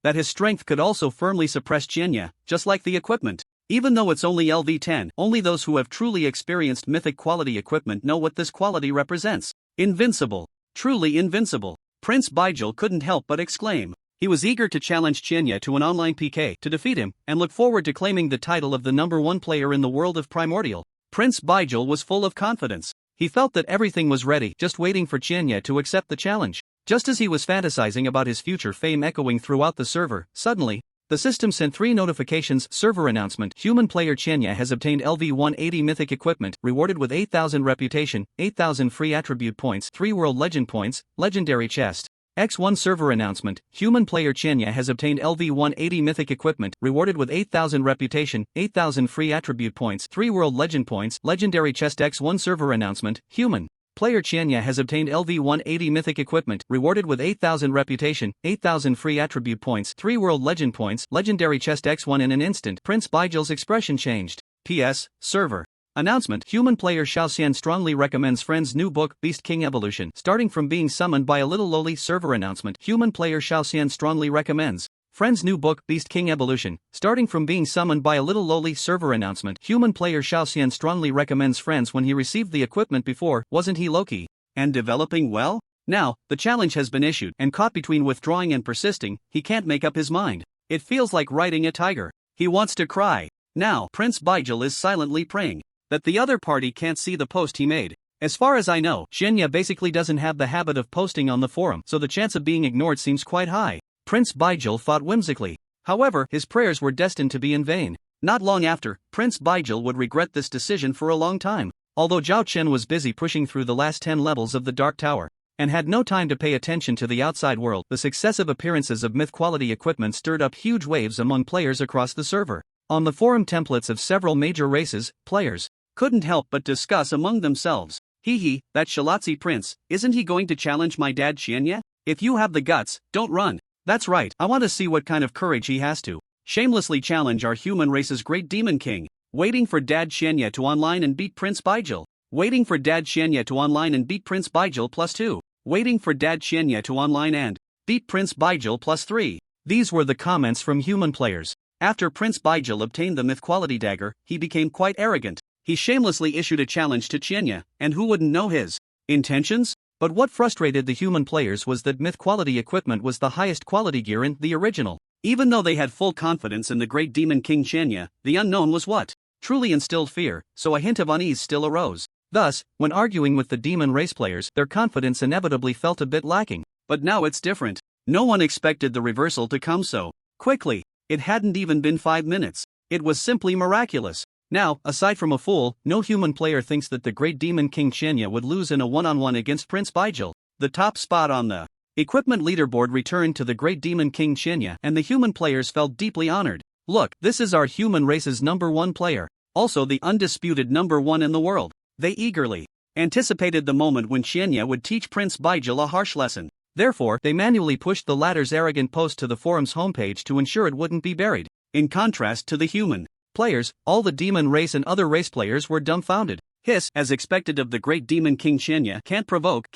Speaker 2: that his strength could also firmly suppress Qianyi, just like the equipment. Even though it's only LV10, only those who have truly experienced mythic quality equipment know what this quality represents. Invincible. Truly invincible. Prince Baijil couldn't help but exclaim. He was eager to challenge Qianyi to an online PK to defeat him, and look forward to claiming the title of the number 1 player in the world of Primordial. Prince Baijil was full of confidence. He felt that everything was ready, just waiting for Qianyi to accept the challenge. Just as he was fantasizing about his future fame echoing throughout the server, suddenly, the system sent 3 notifications. Server announcement, human player Qianyi has obtained LV180 mythic equipment, rewarded with 8,000 reputation, 8,000 free attribute points, 3 world legend points, legendary chest. X1 server announcement, human player Qianyi has obtained LV180 mythic equipment, rewarded with 8,000 reputation, 8,000 free attribute points, 3 world legend points, legendary chest. X1 server announcement, human player Qianyi has obtained LV180 mythic equipment, rewarded with 8,000 reputation, 8,000 free attribute points, 3 world legend points, legendary chest. X1 in an instant, Prince Baijil's expression changed. PS, server announcement, human player Xiaoxian strongly recommends friend's new book, Beast King Evolution, starting from being summoned by a little lowly. Server announcement, human player Xiaoxian strongly recommends friend's new book, Beast King Evolution, starting from being summoned by a little lowly. Server announcement, human player Xiaoxian strongly recommends friends when he received the equipment before, wasn't he low-key and developing well? Now, the challenge has been issued, and caught between withdrawing and persisting, he can't make up his mind. It feels like riding a tiger. He wants to cry. Now, Prince Baijil is silently praying that the other party can't see the post he made. As far as I know, Qianyi basically doesn't have the habit of posting on the forum, so the chance of being ignored seems quite high. Prince Baijil thought whimsically. However, his prayers were destined to be in vain. Not long after, Prince Baijil would regret this decision for a long time. Although Zhao Chen was busy pushing through the last 10 levels of the Dark Tower, and had no time to pay attention to the outside world, the successive appearances of myth-quality equipment stirred up huge waves among players across the server. On the forum templates of several major races, players couldn't help but discuss among themselves. Hee, that Shalatzi prince, isn't he going to challenge my dad Qianyi? If you have the guts, don't run. That's right, I want to see what kind of courage he has to Shamelessly challenge our human race's great demon king. Waiting for Dad Xianya to online and beat Prince Baijil. Waiting for Dad Xianya to online and beat Prince Baijil +2. Waiting for Dad Xianya to online and beat Prince Baijil +3. These were the comments from human players. After Prince Baijil obtained the myth quality dagger, he became quite arrogant. He shamelessly issued a challenge to Xianya, and who wouldn't know his intentions? But what frustrated the human players was that myth quality equipment was the highest quality gear in the original. Even though they had full confidence in the great demon king Xianya, the unknown was what truly instilled fear, so a hint of unease still arose. Thus, when arguing with the demon race players, their confidence inevitably felt a bit lacking. But now it's different. No one expected the reversal to come so quickly. It hadn't even been 5 minutes. It was simply miraculous. Now, aside from a fool, no human player thinks that the great demon king Xianya would lose in a one-on-one against Prince Baijil. The top spot on the equipment leaderboard returned to the great demon king Xianya, and the human players felt deeply honored. Look, this is our human race's #1 player. Also the undisputed #1 in the world. They eagerly anticipated the moment when Xianya would teach Prince Baijil a harsh lesson. Therefore, they manually pushed the latter's arrogant post to the forum's homepage to ensure it wouldn't be buried. In contrast to the human players, all the demon race and other race players were dumbfounded. Hiss, as expected of the great demon king Xianya, can't provoke.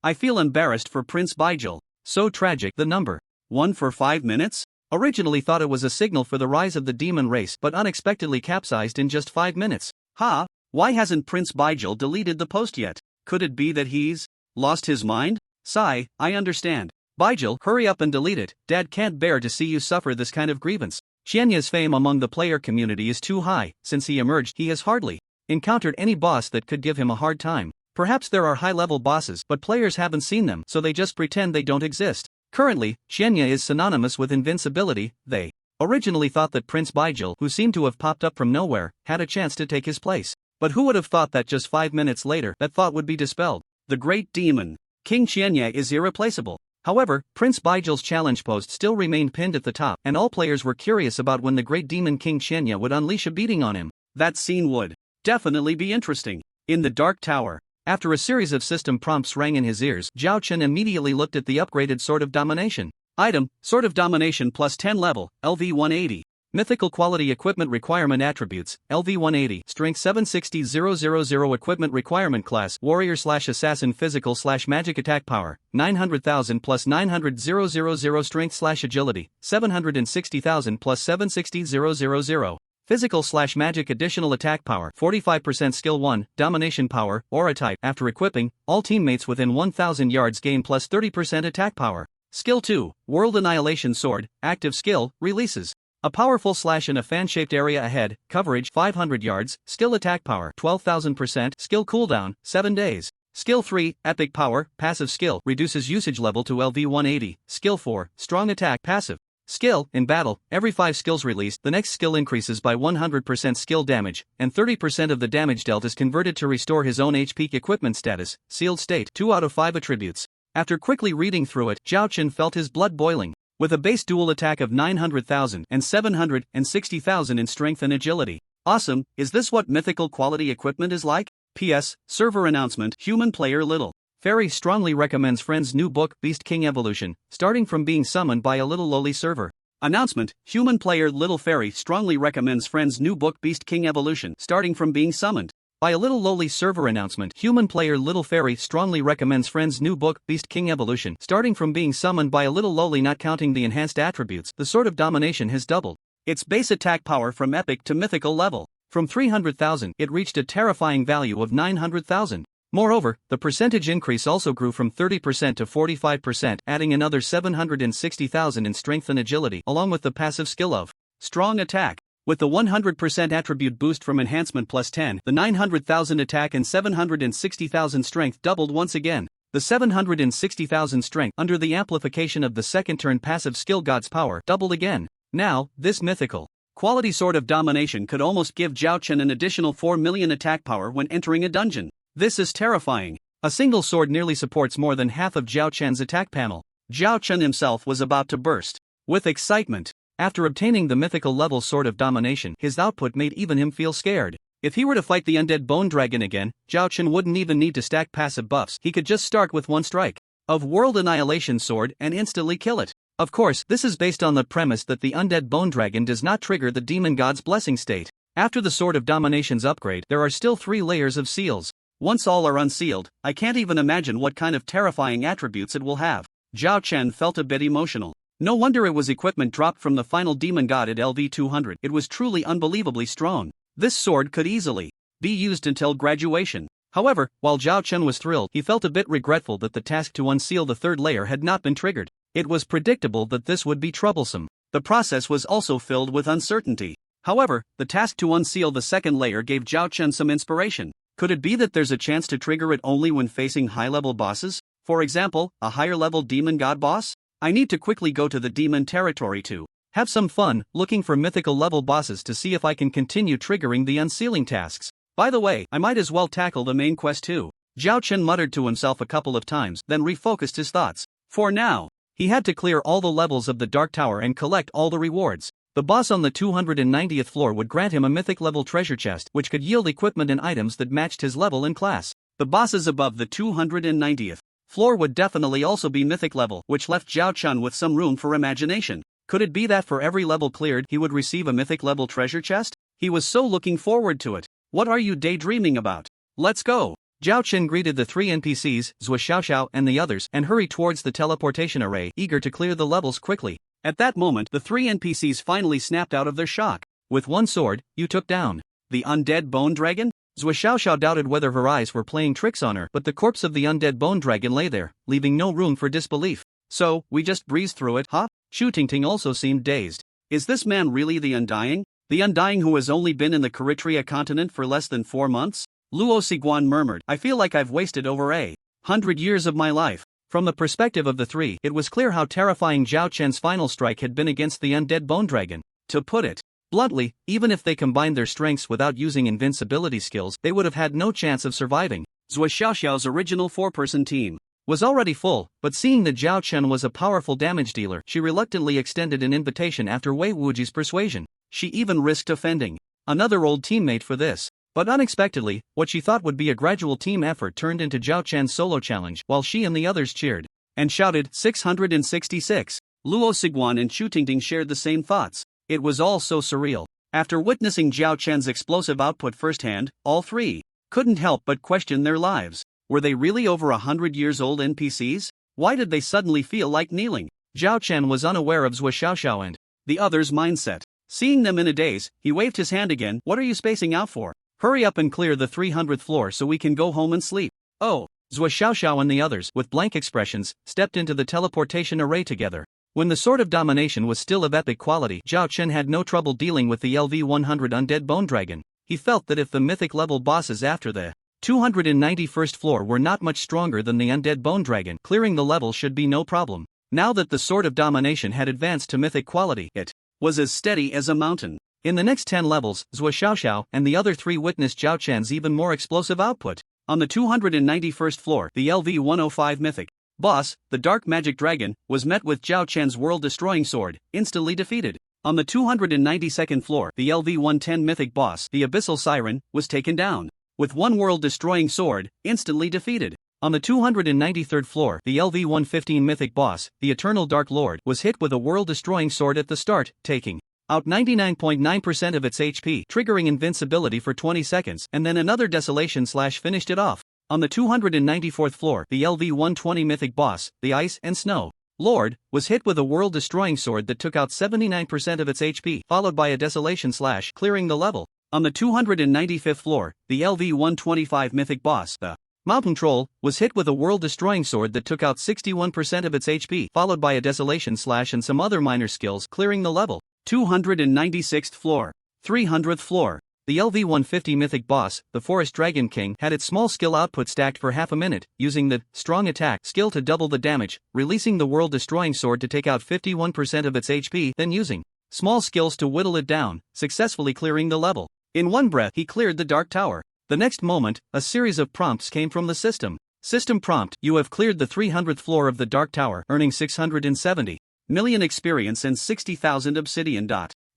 Speaker 2: I feel embarrassed for Prince Baijil. So tragic. The #1 for 5 minutes? Originally thought it was a signal for the rise of the demon race, but unexpectedly capsized in just 5 minutes. Why hasn't Prince Baijil deleted the post yet? Could it be that he's lost his mind? Sigh, I understand. Baijil, hurry up and delete it. Dad can't bear to see you suffer this kind of grievance. Xianya's fame among the player community is too high. Since he emerged, he has hardly encountered any boss that could give him a hard time. Perhaps there are high-level bosses, but players haven't seen them, so they just pretend they don't exist. Currently, Xianya is synonymous with invincibility. They originally thought that Prince Baijil, who seemed to have popped up from nowhere, had a chance to take his place. But who would have thought that just 5 minutes later, that thought would be dispelled? The great demon king Xianya is irreplaceable. However, Prince Baijil's challenge post still remained pinned at the top, and all players were curious about when the great demon king Xianya would unleash a beating on him. That scene would definitely be interesting. In the Dark Tower, after a series of system prompts rang in his ears, Zhao Chen immediately looked at the upgraded Sword of Domination. Item, Sword of Domination +10 level, LV 180. Mythical Quality Equipment Requirement Attributes, LV 180, Strength 760000 Equipment Requirement Class, Warrior/Assassin Physical/Magic Attack Power, 900,000 + 900,000 Strength/Agility, 760,000 + 760,000. Physical/Magic Additional Attack Power, 45% Skill 1, Domination Power, Aura Type. After equipping, all teammates within 1,000 yards gain +30% attack power. Skill 2, World Annihilation Sword, Active Skill, releases a powerful slash in a fan-shaped area ahead, coverage 500 yards, skill attack power 12,000%, skill cooldown 7 days. Skill 3, Epic Power, passive skill, reduces usage level to LV 180. Skill 4, Strong Attack, passive skill, in battle, every 5 skills released, the next skill increases by 100% skill damage, and 30% of the damage dealt is converted to restore his own HP equipment status, sealed state, 2 out of 5 attributes. After quickly reading through it, Zhao Chen felt his blood boiling. With a base dual attack of 900,000 and 760,000 in strength and agility. Awesome, is this what mythical quality equipment is like? PS, server announcement, human player Little Fairy strongly recommends friends new book, Beast King Evolution, starting from being summoned by a little lowly server. Announcement, human player Little Fairy strongly recommends friends new book, Beast King Evolution, starting from being summoned by a little lowly server. Announcement, human player Little Fairy strongly recommends friends new book, Beast King Evolution, starting from being summoned by a little lowly. Not counting the enhanced attributes, the Sword of Domination has doubled its base attack power from epic to mythical level. From 300,000, it reached a terrifying value of 900,000. Moreover, the percentage increase also grew from 30% to 45%, adding another 760,000 in strength and agility, along with the passive skill of Strong Attack. With the 100% attribute boost from enhancement +10, the 900,000 attack and 760,000 strength doubled once again. The 760,000 strength under the amplification of the second turn passive skill God's Power doubled again. Now, this mythical quality Sword of Domination could almost give Zhao Chen an additional 4 million attack power when entering a dungeon. This is terrifying. A single sword nearly supports more than half of Zhao Chen's attack panel. Zhao Chen himself was about to burst with excitement. After obtaining the mythical level Sword of Domination, his output made even him feel scared. If he were to fight the undead bone dragon again, Zhao Chen wouldn't even need to stack passive buffs. He could just start with one strike of World Annihilation Sword and instantly kill it.
Speaker 1: Of course, this is based on the premise that the undead bone dragon does not trigger the demon god's blessing state. After the Sword of Domination's upgrade, there are still 3 layers of seals. Once all are unsealed, I can't even imagine what kind of terrifying attributes it will have. Zhao Chen felt a bit emotional. No wonder it was equipment dropped from the final demon god at LV200. It was truly unbelievably strong. This sword could easily be used until graduation. However, while Zhao Chen was thrilled, he felt a bit regretful that the task to unseal the 3rd layer had not been triggered. It was predictable that this would be troublesome. The process was also filled with uncertainty. However, the task to unseal the 2nd layer gave Zhao Chen some inspiration. Could it be that there's a chance to trigger it only when facing high-level bosses? For example, a higher-level demon god boss? I need to quickly go to the demon territory to have some fun, looking for mythical level bosses to see if I can continue triggering the unsealing tasks. By the way, I might as well tackle the main quest too. Zhao Chen muttered to himself a couple of times, then refocused his thoughts. For now, he had to clear all the levels of the Dark Tower and collect all the rewards. The boss on the 290th floor would grant him a mythic level treasure chest, which could yield equipment and items that matched his level and class. The bosses above the 290th floor would definitely also be mythic level, which left Zhao Chen with some room for imagination. Could it be that for every level cleared, he would receive a mythic level treasure chest? He was so looking forward to it. What are you daydreaming about? Let's go. Zhao Chen greeted the 3 NPCs, Zhua Xiaoxiao and the others, and hurried towards the teleportation array, eager to clear the levels quickly. At that moment, the 3 NPCs finally snapped out of their shock. With one sword, you took down the undead bone dragon? Zhua Xiaoxiao doubted whether her eyes were playing tricks on her, but the corpse of the undead bone dragon lay there, leaving no room for disbelief. So, we just breezed through it, huh? Shu Tingting also seemed dazed. Is this man really the Undying? The Undying who has only been in the Eritrea continent for less than 4 months? Luo Siguan murmured, I feel like I've wasted over 100 years of my life. From the perspective of the 3, it was clear how terrifying Zhao Chen's final strike had been against the undead bone dragon. To put it bluntly, even if they combined their strengths without using invincibility skills, they would have had no chance of surviving. Zhua Xiaoxiao's original 4-person team was already full, but seeing that Zhao Chen was a powerful damage dealer, she reluctantly extended an invitation after Wei Wuji's persuasion. She even risked offending another old teammate for this. But unexpectedly, what she thought would be a gradual team effort turned into Zhao Chen's solo challenge, while she and the others cheered and shouted 666. Luo Siguan and Shu Tingting shared the same thoughts. It was all so surreal. After witnessing Zhao Chen's explosive output firsthand, all 3 couldn't help but question their lives. Were they really over 100 years old NPCs? Why did they suddenly feel like kneeling? Zhao Chen was unaware of Zhua Xiaoxiao and the others' mindset. Seeing them in a daze, he waved his hand again. What are you spacing out for? Hurry up and clear the 300th floor so we can go home and sleep. Oh, Zhua Xiaoxiao and the others, with blank expressions, stepped into the teleportation array together. When the Sword of Domination was still of epic quality, Zhao Chen had no trouble dealing with the LV-100 undead bone dragon. He felt that if the mythic level bosses after the 291st floor were not much stronger than the undead bone dragon, clearing the level should be no problem. Now that the Sword of Domination had advanced to mythic quality, it was as steady as a mountain. In the next 10 levels, Zhua Xiaoxiao and the other 3 witnessed Zhao Chen's even more explosive output. On the 291st floor, the LV-105 mythic boss, the Dark Magic Dragon, was met with Zhao Chen's world-destroying sword, instantly defeated. On the 292nd floor, the LV-110 mythic boss, the Abyssal Siren, was taken down with one world-destroying sword, instantly defeated. On the 293rd floor, the LV-115 mythic boss, the Eternal Dark Lord, was hit with a world-destroying sword at the start, taking out 99.9% of its HP, triggering invincibility for 20 seconds, and then another desolation slash finished it off. On the 294th floor, the LV-120 mythic boss, the Ice and Snow Lord, was hit with a world-destroying sword that took out 79% of its HP, followed by a desolation slash, clearing the level. On the 295th floor, the LV-125 mythic boss, the Mountain Troll, was hit with a world-destroying sword that took out 61% of its HP, followed by a desolation slash and some other minor skills, clearing the level. 296th floor. 300th floor. The LV-150 mythic boss, the Forest Dragon King, had its small skill output stacked for half a minute, using the Strong Attack skill to double the damage, releasing the world-destroying sword to take out 51% of its HP, then using small skills to whittle it down, successfully clearing the level. In one breath, he cleared the Dark Tower. The next moment, a series of prompts came from the system. System prompt: you have cleared the 300th floor of the Dark Tower, earning 670 million experience and 60,000 obsidian.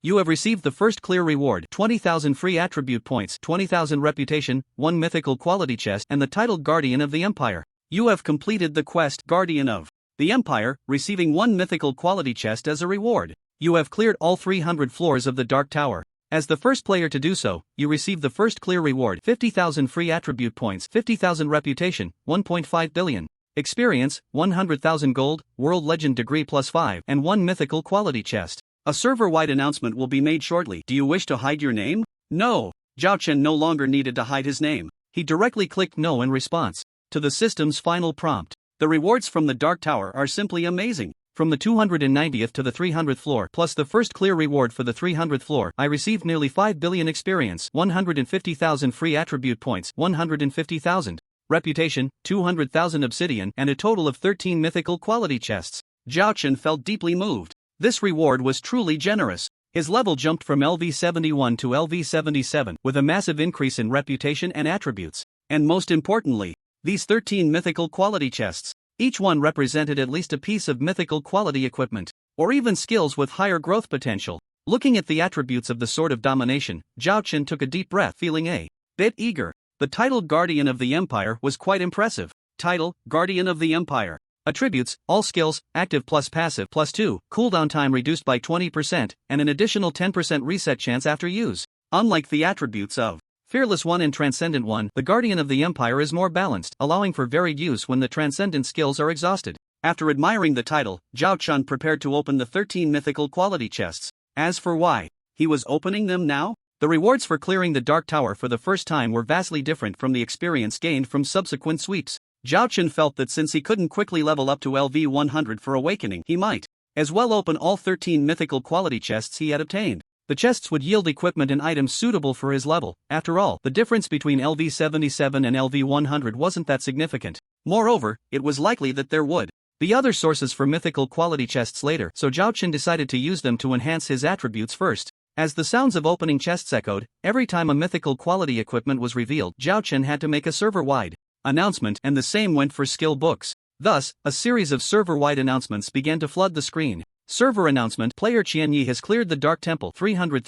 Speaker 1: You have received the first clear reward, 20,000 free attribute points, 20,000 reputation, 1 mythical quality chest, and the title Guardian of the Empire. You have completed the quest, Guardian of
Speaker 2: The Empire, receiving 1 mythical quality chest as a reward. You have cleared all 300 floors of the Dark Tower. As the first player to do so, you receive the first clear reward: 50,000 free attribute points, 50,000 reputation, 1.5 billion. Experience, 100,000 gold, world legend degree +5, and 1 mythical quality chest. A server-wide announcement will be made shortly. Do you wish to hide your name? No. Zhao Chen no longer needed to hide his name. He directly clicked no in response to the system's final prompt. The rewards from the Dark Tower are simply amazing. From the 290th to the 300th floor, plus the first clear reward for the 300th floor, I received nearly 5 billion experience, 150,000 free attribute points, 150,000 reputation, 200,000 obsidian, and a total of 13 mythical quality chests. Zhao Chen felt deeply moved. This reward was truly generous. His level jumped from LV71 to LV77, with a massive increase in reputation and attributes. And most importantly, these 13 mythical quality chests. Each one represented at least a piece of mythical quality equipment, or even skills with higher growth potential. Looking at the attributes of the Sword of Domination, Zhao Chen took a deep breath, feeling a bit eager. The title Guardian of the Empire was quite impressive. Title, Guardian of the Empire. Attributes, all skills, active plus passive +2, cooldown time reduced by 20%, and an additional 10% reset chance after use. Unlike the attributes of Fearless 1 and Transcendent 1, the Guardian of the Empire is more balanced, allowing for varied use when the Transcendent skills are exhausted. After admiring the title, Zhao Chen prepared to open the 13 mythical quality chests. As for why he was opening them now, the rewards for clearing the Dark Tower for the first time were vastly different from the experience gained from subsequent sweeps. Zhao Chen felt that since he couldn't quickly level up to LV 100 for Awakening, he might as well open all 13 mythical quality chests he had obtained. The chests would yield equipment and items suitable for his level. After all, the difference between LV 77 and LV 100 wasn't that significant. Moreover, it was likely that there would be other sources for mythical quality chests later, so Zhao Chen decided to use them to enhance his attributes first. As the sounds of opening chests echoed, every time a mythical quality equipment was revealed, Zhao Chen had to make a server-wide announcement, and the same went for skill books. Thus, a series of server-wide announcements began to flood the screen. Server announcement: Player Qianyi has cleared the Dark Temple 300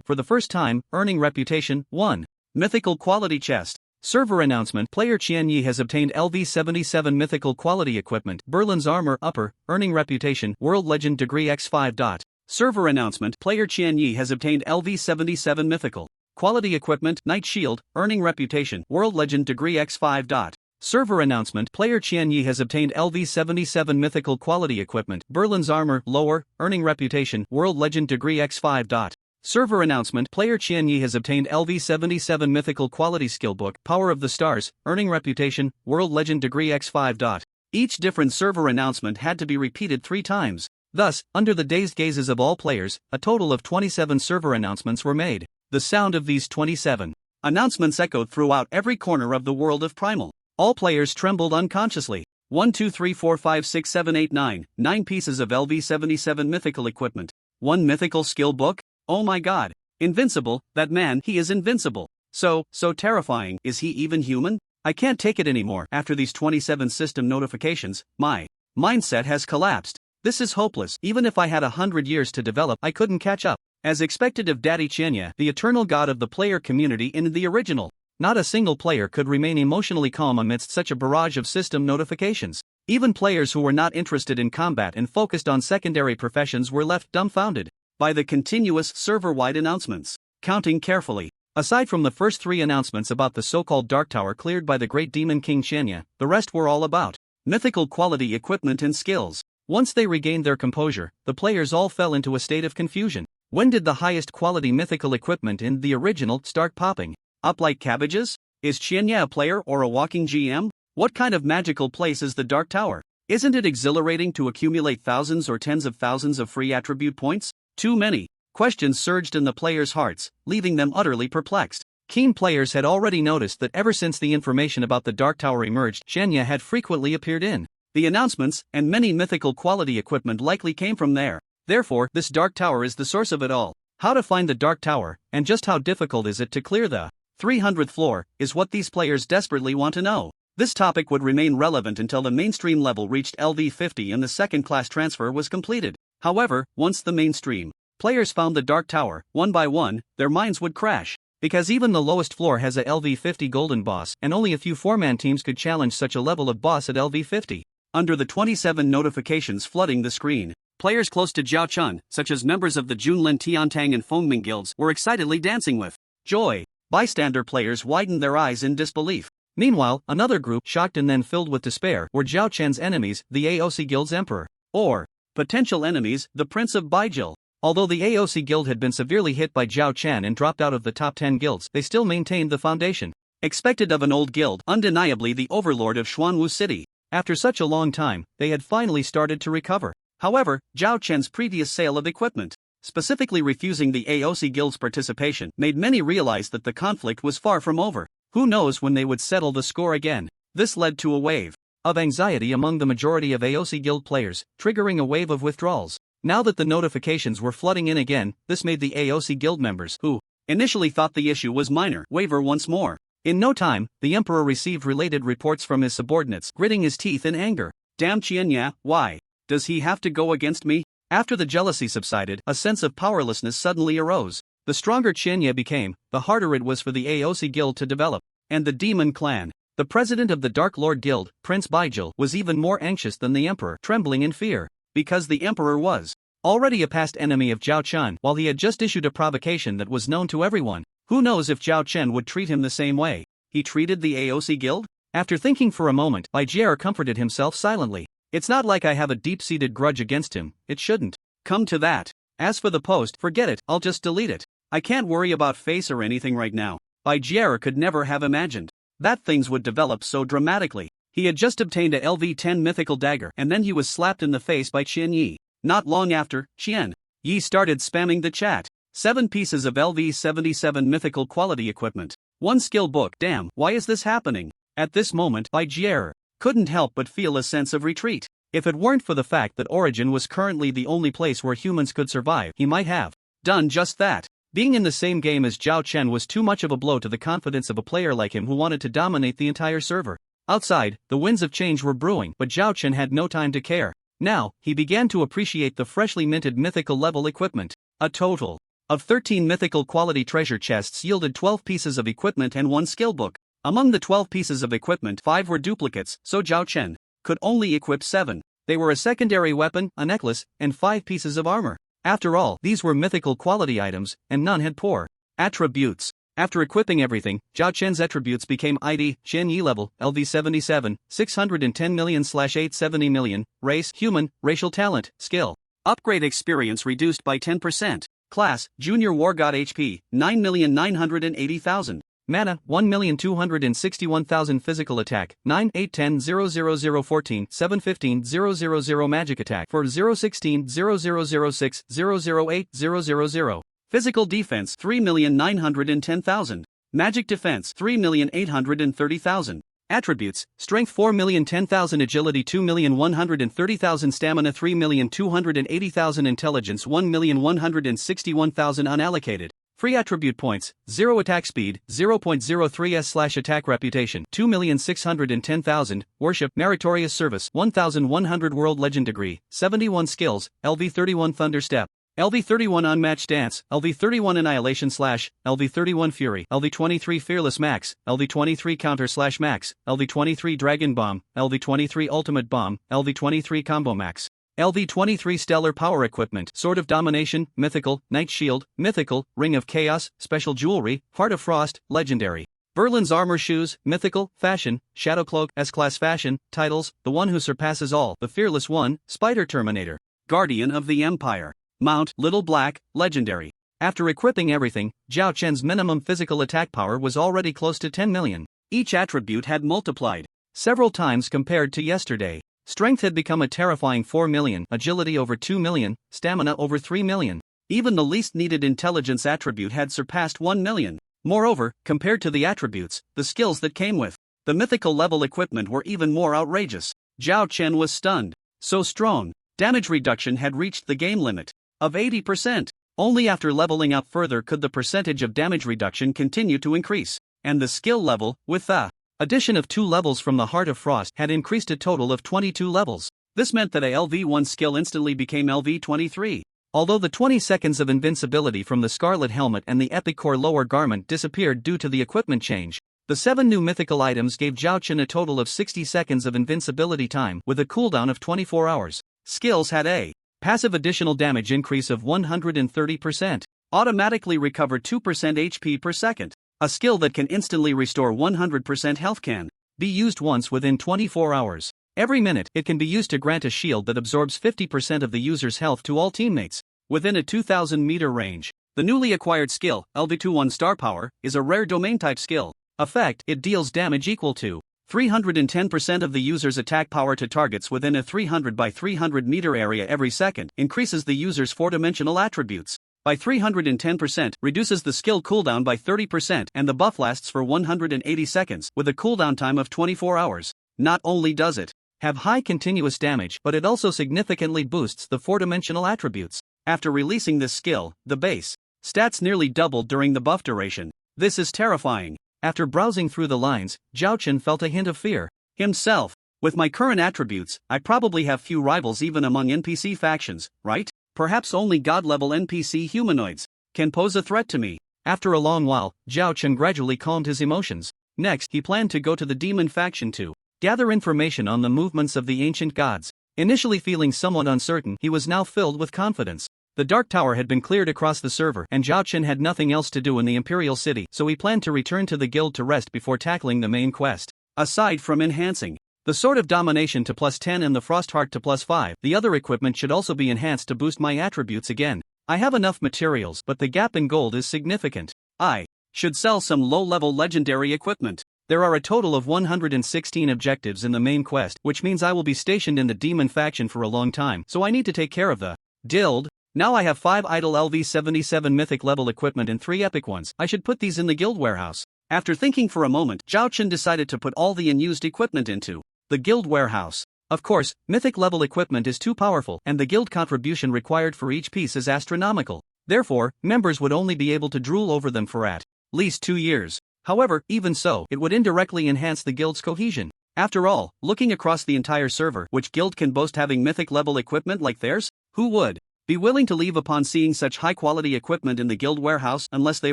Speaker 2: for the first time, earning reputation 1. Mythical quality chest. Server announcement: Player Qianyi has obtained LV 77 mythical quality equipment, Berlin's armor upper, earning reputation, world legend degree x5. Server announcement: Player Qianyi has obtained LV 77 mythical quality equipment, Knight Shield, earning reputation, world legend degree x5. Server announcement: Player Qianyi has obtained LV 77 mythical quality equipment, Berlin's armor lower, earning reputation, world legend degree x5. Server announcement: Player Qianyi has obtained LV 77 mythical quality skill book, Power of the Stars, earning reputation, world legend degree x5. Each different server announcement had to be repeated 3 times. Thus, under the dazed gazes of all players, a total of 27 server announcements were made. The sound of these 27 announcements echoed throughout every corner of the world of Primal. All players trembled unconsciously. 1 2 3 4 5 6 7 8 9, 9 pieces of LV 77 mythical equipment. 1 mythical skill book? Oh my god. Invincible, that man, he is invincible. So terrifying. Is he even human? I can't take it anymore. After these 27 system notifications, my mindset has collapsed. This is hopeless. Even if I had 100 years to develop, I couldn't catch up. As expected of Daddy Qianya, the eternal god of the player community in the original, not a single player could remain emotionally calm amidst such a barrage of system notifications. Even players who were not interested in combat and focused on secondary professions were left dumbfounded by the continuous server-wide announcements. Counting carefully, aside from the first 3 announcements about the so-called Dark Tower cleared by the great demon King Qianya, the rest were all about mythical quality equipment and skills. Once they regained their composure, the players all fell into a state of confusion. When did the highest quality mythical equipment in the original start popping up like cabbages? Is Qianya a player or a walking GM? What kind of magical place is the Dark Tower? Isn't it exhilarating to accumulate thousands or tens of thousands of free attribute points? Too many questions surged in the players' hearts, leaving them utterly perplexed. Keen players had already noticed that ever since the information about the Dark Tower emerged, Qianya had frequently appeared in the announcements, and many mythical quality equipment likely came from there. Therefore, this Dark Tower is the source of it all. How to find the Dark Tower, and just how difficult is it to clear the 300th floor, is what these players desperately want to know. This topic would remain relevant until the mainstream level reached LV 50 and the second class transfer was completed. However, once the mainstream players found the Dark Tower, one by one, their minds would crash. Because even the lowest floor has a LV 50 golden boss, and only a few 4-man teams could challenge such a level of boss at LV 50. Under the 27 notifications flooding the screen, players close to Zhao Chun, such as members of the Junlin Tiantang and Fengming guilds, were excitedly dancing with joy. Bystander players widened their eyes in disbelief. Meanwhile, another group, shocked and then filled with despair, were Zhao Chen's enemies, the AOC Guild's emperor, or potential enemies, the Prince of Baijil. Although the AOC Guild had been severely hit by Zhao Chen and dropped out of the top 10 guilds, they still maintained the foundation expected of an old guild, undeniably the overlord of Xuanwu City. After such a long time, they had finally started to recover. However, Zhao Chen's previous sale of equipment, specifically refusing the AOC Guild's participation, made many realize that the conflict was far from over. Who knows when they would settle the score again? This led to a wave of anxiety among the majority of AOC Guild players, triggering a wave of withdrawals. Now that the notifications were flooding in again, this made the AOC Guild members, who initially thought the issue was minor, waver once more. In no time, the Emperor received related reports from his subordinates, gritting his teeth in anger. Damn Qianya, why does he have to go against me? After the jealousy subsided, a sense of powerlessness suddenly arose. The stronger Qianya became, the harder it was for the AOC Guild to develop. And the Demon Clan, the president of the Dark Lord Guild, Prince Baijil, was even more anxious than the Emperor, trembling in fear. Because the Emperor was already a past enemy of Zhao Chen, while he had just issued a provocation that was known to everyone. Who knows if Zhao Chen would treat him the same way he treated the AOC Guild? After thinking for a moment, Baijier comforted himself silently. It's not like I have a deep-seated grudge against him, it shouldn't come to that. As for the post, forget it, I'll just delete it. I can't worry about face or anything right now. Baijier could never have imagined that things would develop so dramatically. He had just obtained a LV-10 mythical dagger, and then he was slapped in the face by Qian Yi. Not long after, Qian Yi started spamming the chat. 7 pieces of LV-77 mythical quality equipment. 1 skill book. Damn, why is this happening? At this moment, Baijier couldn't help but feel a sense of retreat. If it weren't for the fact that Origin was currently the only place where humans could survive, he might have done just that. Being in the same game as Zhao Chen was too much of a blow to the confidence of a player like him who wanted to dominate the entire server. Outside, the winds of change were brewing, but Zhao Chen had no time to care. Now, he began to appreciate the freshly minted mythical level equipment. A total of 13 mythical quality treasure chests yielded 12 pieces of equipment and 1 skill book. Among the 12 pieces of equipment, 5 were duplicates, so Zhao Chen could only equip 7. They were a secondary weapon, a necklace, and 5 pieces of armor. After all, these were mythical quality items, and none had poor attributes. After equipping everything, Zhao Chen's attributes became ID, Qian Yi level, LV77, 610 million/870 million, race, human, racial talent, skill. Upgrade experience reduced by 10%. Class, Junior War God HP, 9,980,000. Mana, 1,261,000 physical attack, 9-8-10-00014, 7-15-000 magic attack for 0-16-0006-008-000. Physical defense, 3,910,000. Magic defense, 3,830,000. Attributes, strength 4,010,000, agility 2,130,000, stamina 3,280,000, intelligence 1,161,000, unallocated. Free attribute points, 0 attack speed, 0.03s/attack reputation, 2,610,000, worship, meritorious service, 1,100 world legend degree, 71 skills, LV31 thunder step, LV31 unmatched dance, LV31 annihilation slash, LV31 fury, LV23 fearless max, LV23 counter/max, LV23 dragon bomb, LV23 ultimate bomb, LV23 combo max. LV23 Stellar Power Equipment, Sword of Domination, Mythical, Night Shield, Mythical, Ring of Chaos, Special Jewelry, Heart of Frost, Legendary. Berlin's Armor Shoes, Mythical, Fashion, Shadow Cloak, S-Class Fashion, Titles, The One Who Surpasses All, The Fearless One, Spider Terminator. Guardian of the Empire. Mount, Little Black, Legendary. After equipping everything, Zhao Chen's minimum physical attack power was already close to 10 million. Each attribute had multiplied several times compared to yesterday. Strength had become a terrifying 4 million, agility over 2 million, stamina over 3 million. Even the least needed intelligence attribute had surpassed 1 million. Moreover, compared to the attributes, the skills that came with the mythical level equipment were even more outrageous. Zhao Chen was stunned. So strong. Damage reduction had reached the game limit of 80%. Only after leveling up further could the percentage of damage reduction continue to increase. And the skill level, with the addition of 2 levels from the Heart of Frost, had increased a total of 22 levels. This meant that a LV1 skill instantly became LV23. Although the 20 seconds of invincibility from the Scarlet Helmet and the Epic Core lower garment disappeared due to the equipment change, The 7 new mythical items gave Zhao Chen a total of 60 seconds of invincibility time with a cooldown of 24 hours. Skills had a passive additional damage increase of 130%. Automatically recover 2% HP per second. A skill that can instantly restore 100% health can be used once within 24 hours. Every minute, it can be used to grant a shield that absorbs 50% of the user's health to all teammates within a 2000-meter range. The newly acquired skill, LV21 Star Power, is a rare domain-type skill. Effect: it deals damage equal to 310% of the user's attack power to targets within a 300 by 300 meter area every second, increases the user's 4-dimensional attributes by 310%, reduces the skill cooldown by 30%, and the buff lasts for 180 seconds, with a cooldown time of 24 hours. Not only does it have high continuous damage, but it also significantly boosts the 4-dimensional attributes. After releasing this skill, the base stats nearly doubled during the buff duration. This is terrifying. After browsing through the lines, Zhao Chen felt a hint of fear. Himself. With my current attributes, I probably have few rivals even among NPC factions, right? Perhaps only god-level NPC humanoids can pose a threat to me. After a long while, Zhao Chen gradually calmed his emotions. Next, he planned to go to the demon faction to gather information on the movements of the ancient gods. Initially feeling somewhat uncertain, he was now filled with confidence. The Dark Tower had been cleared across the server, and Zhao Chen had nothing else to do in the Imperial City, so he planned to return to the guild to rest before tackling the main quest. Aside from enhancing the Sword of Domination to +10 and the Frostheart to +5, the other equipment should also be enhanced to boost my attributes again. I have enough materials, but the gap in gold is significant. I should sell some low-level legendary equipment. There are a total of 116 objectives in the main quest, which means I will be stationed in the demon faction for a long time, so I need to take care of the guild. Now I have 5 idle LV77 mythic level equipment and 3 epic ones. I should put these in the guild warehouse. After thinking for a moment, Zhao Chen decided to put all the unused equipment into the guild warehouse. Of course, mythic level equipment is too powerful, and the guild contribution required for each piece is astronomical. Therefore, members would only be able to drool over them for at least 2 years. However, even so, it would indirectly enhance the guild's cohesion. After all, looking across the entire server, which guild can boast having mythic level equipment like theirs? Who would be willing to leave upon seeing such high-quality equipment in the guild warehouse unless they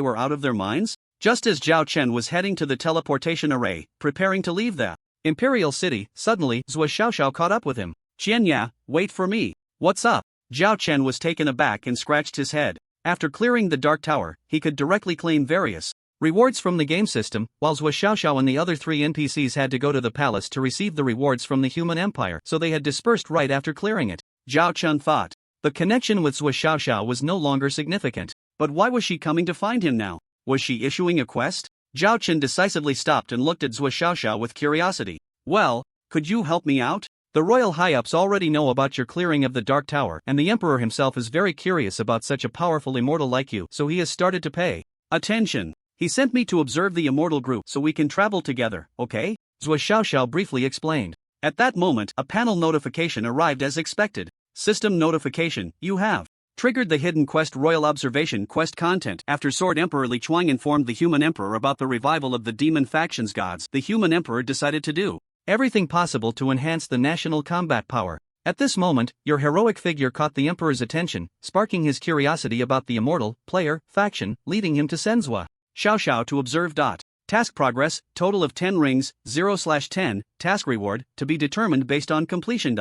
Speaker 2: were out of their minds? Just as Zhao Chen was heading to the teleportation array, preparing to leave the Imperial City, suddenly, Zhua Xiaoxiao caught up with him. "Qianya, wait for me. What's up?" Zhao Chen was taken aback and scratched his head. After clearing the Dark Tower, he could directly claim various rewards from the game system, while Zhua Xiaoxiao and the other 3 NPCs had to go to the palace to receive the rewards from the human empire, so they had dispersed right after clearing it. Zhao Chen thought the connection with Zhua Xiaoxiao was no longer significant. But why was she coming to find him now? Was she issuing a quest? Zhao Chen decisively stopped and looked at Zhua Xiaoxiao with curiosity. "Well, could you help me out? The royal high-ups already know about your clearing of the Dark Tower, and the Emperor himself is very curious about such a powerful immortal like you, so he has started to pay attention. He sent me to observe the immortal group so we can travel together, okay?" Zhua Xiaoxiao briefly explained. At that moment, a panel notification arrived as expected. System notification: you have triggered the hidden quest Royal Observation quest content. After Sword Emperor Li Chuang informed the human emperor about the revival of the demon faction's gods, the human emperor decided to do everything possible to enhance the national combat power. At this moment, your heroic figure caught the emperor's attention, sparking his curiosity about the immortal player faction, leading him to Senzhua Xiaoxiao to observe. Task progress, total of 10 rings, 0/10, task reward, to be determined based on completion.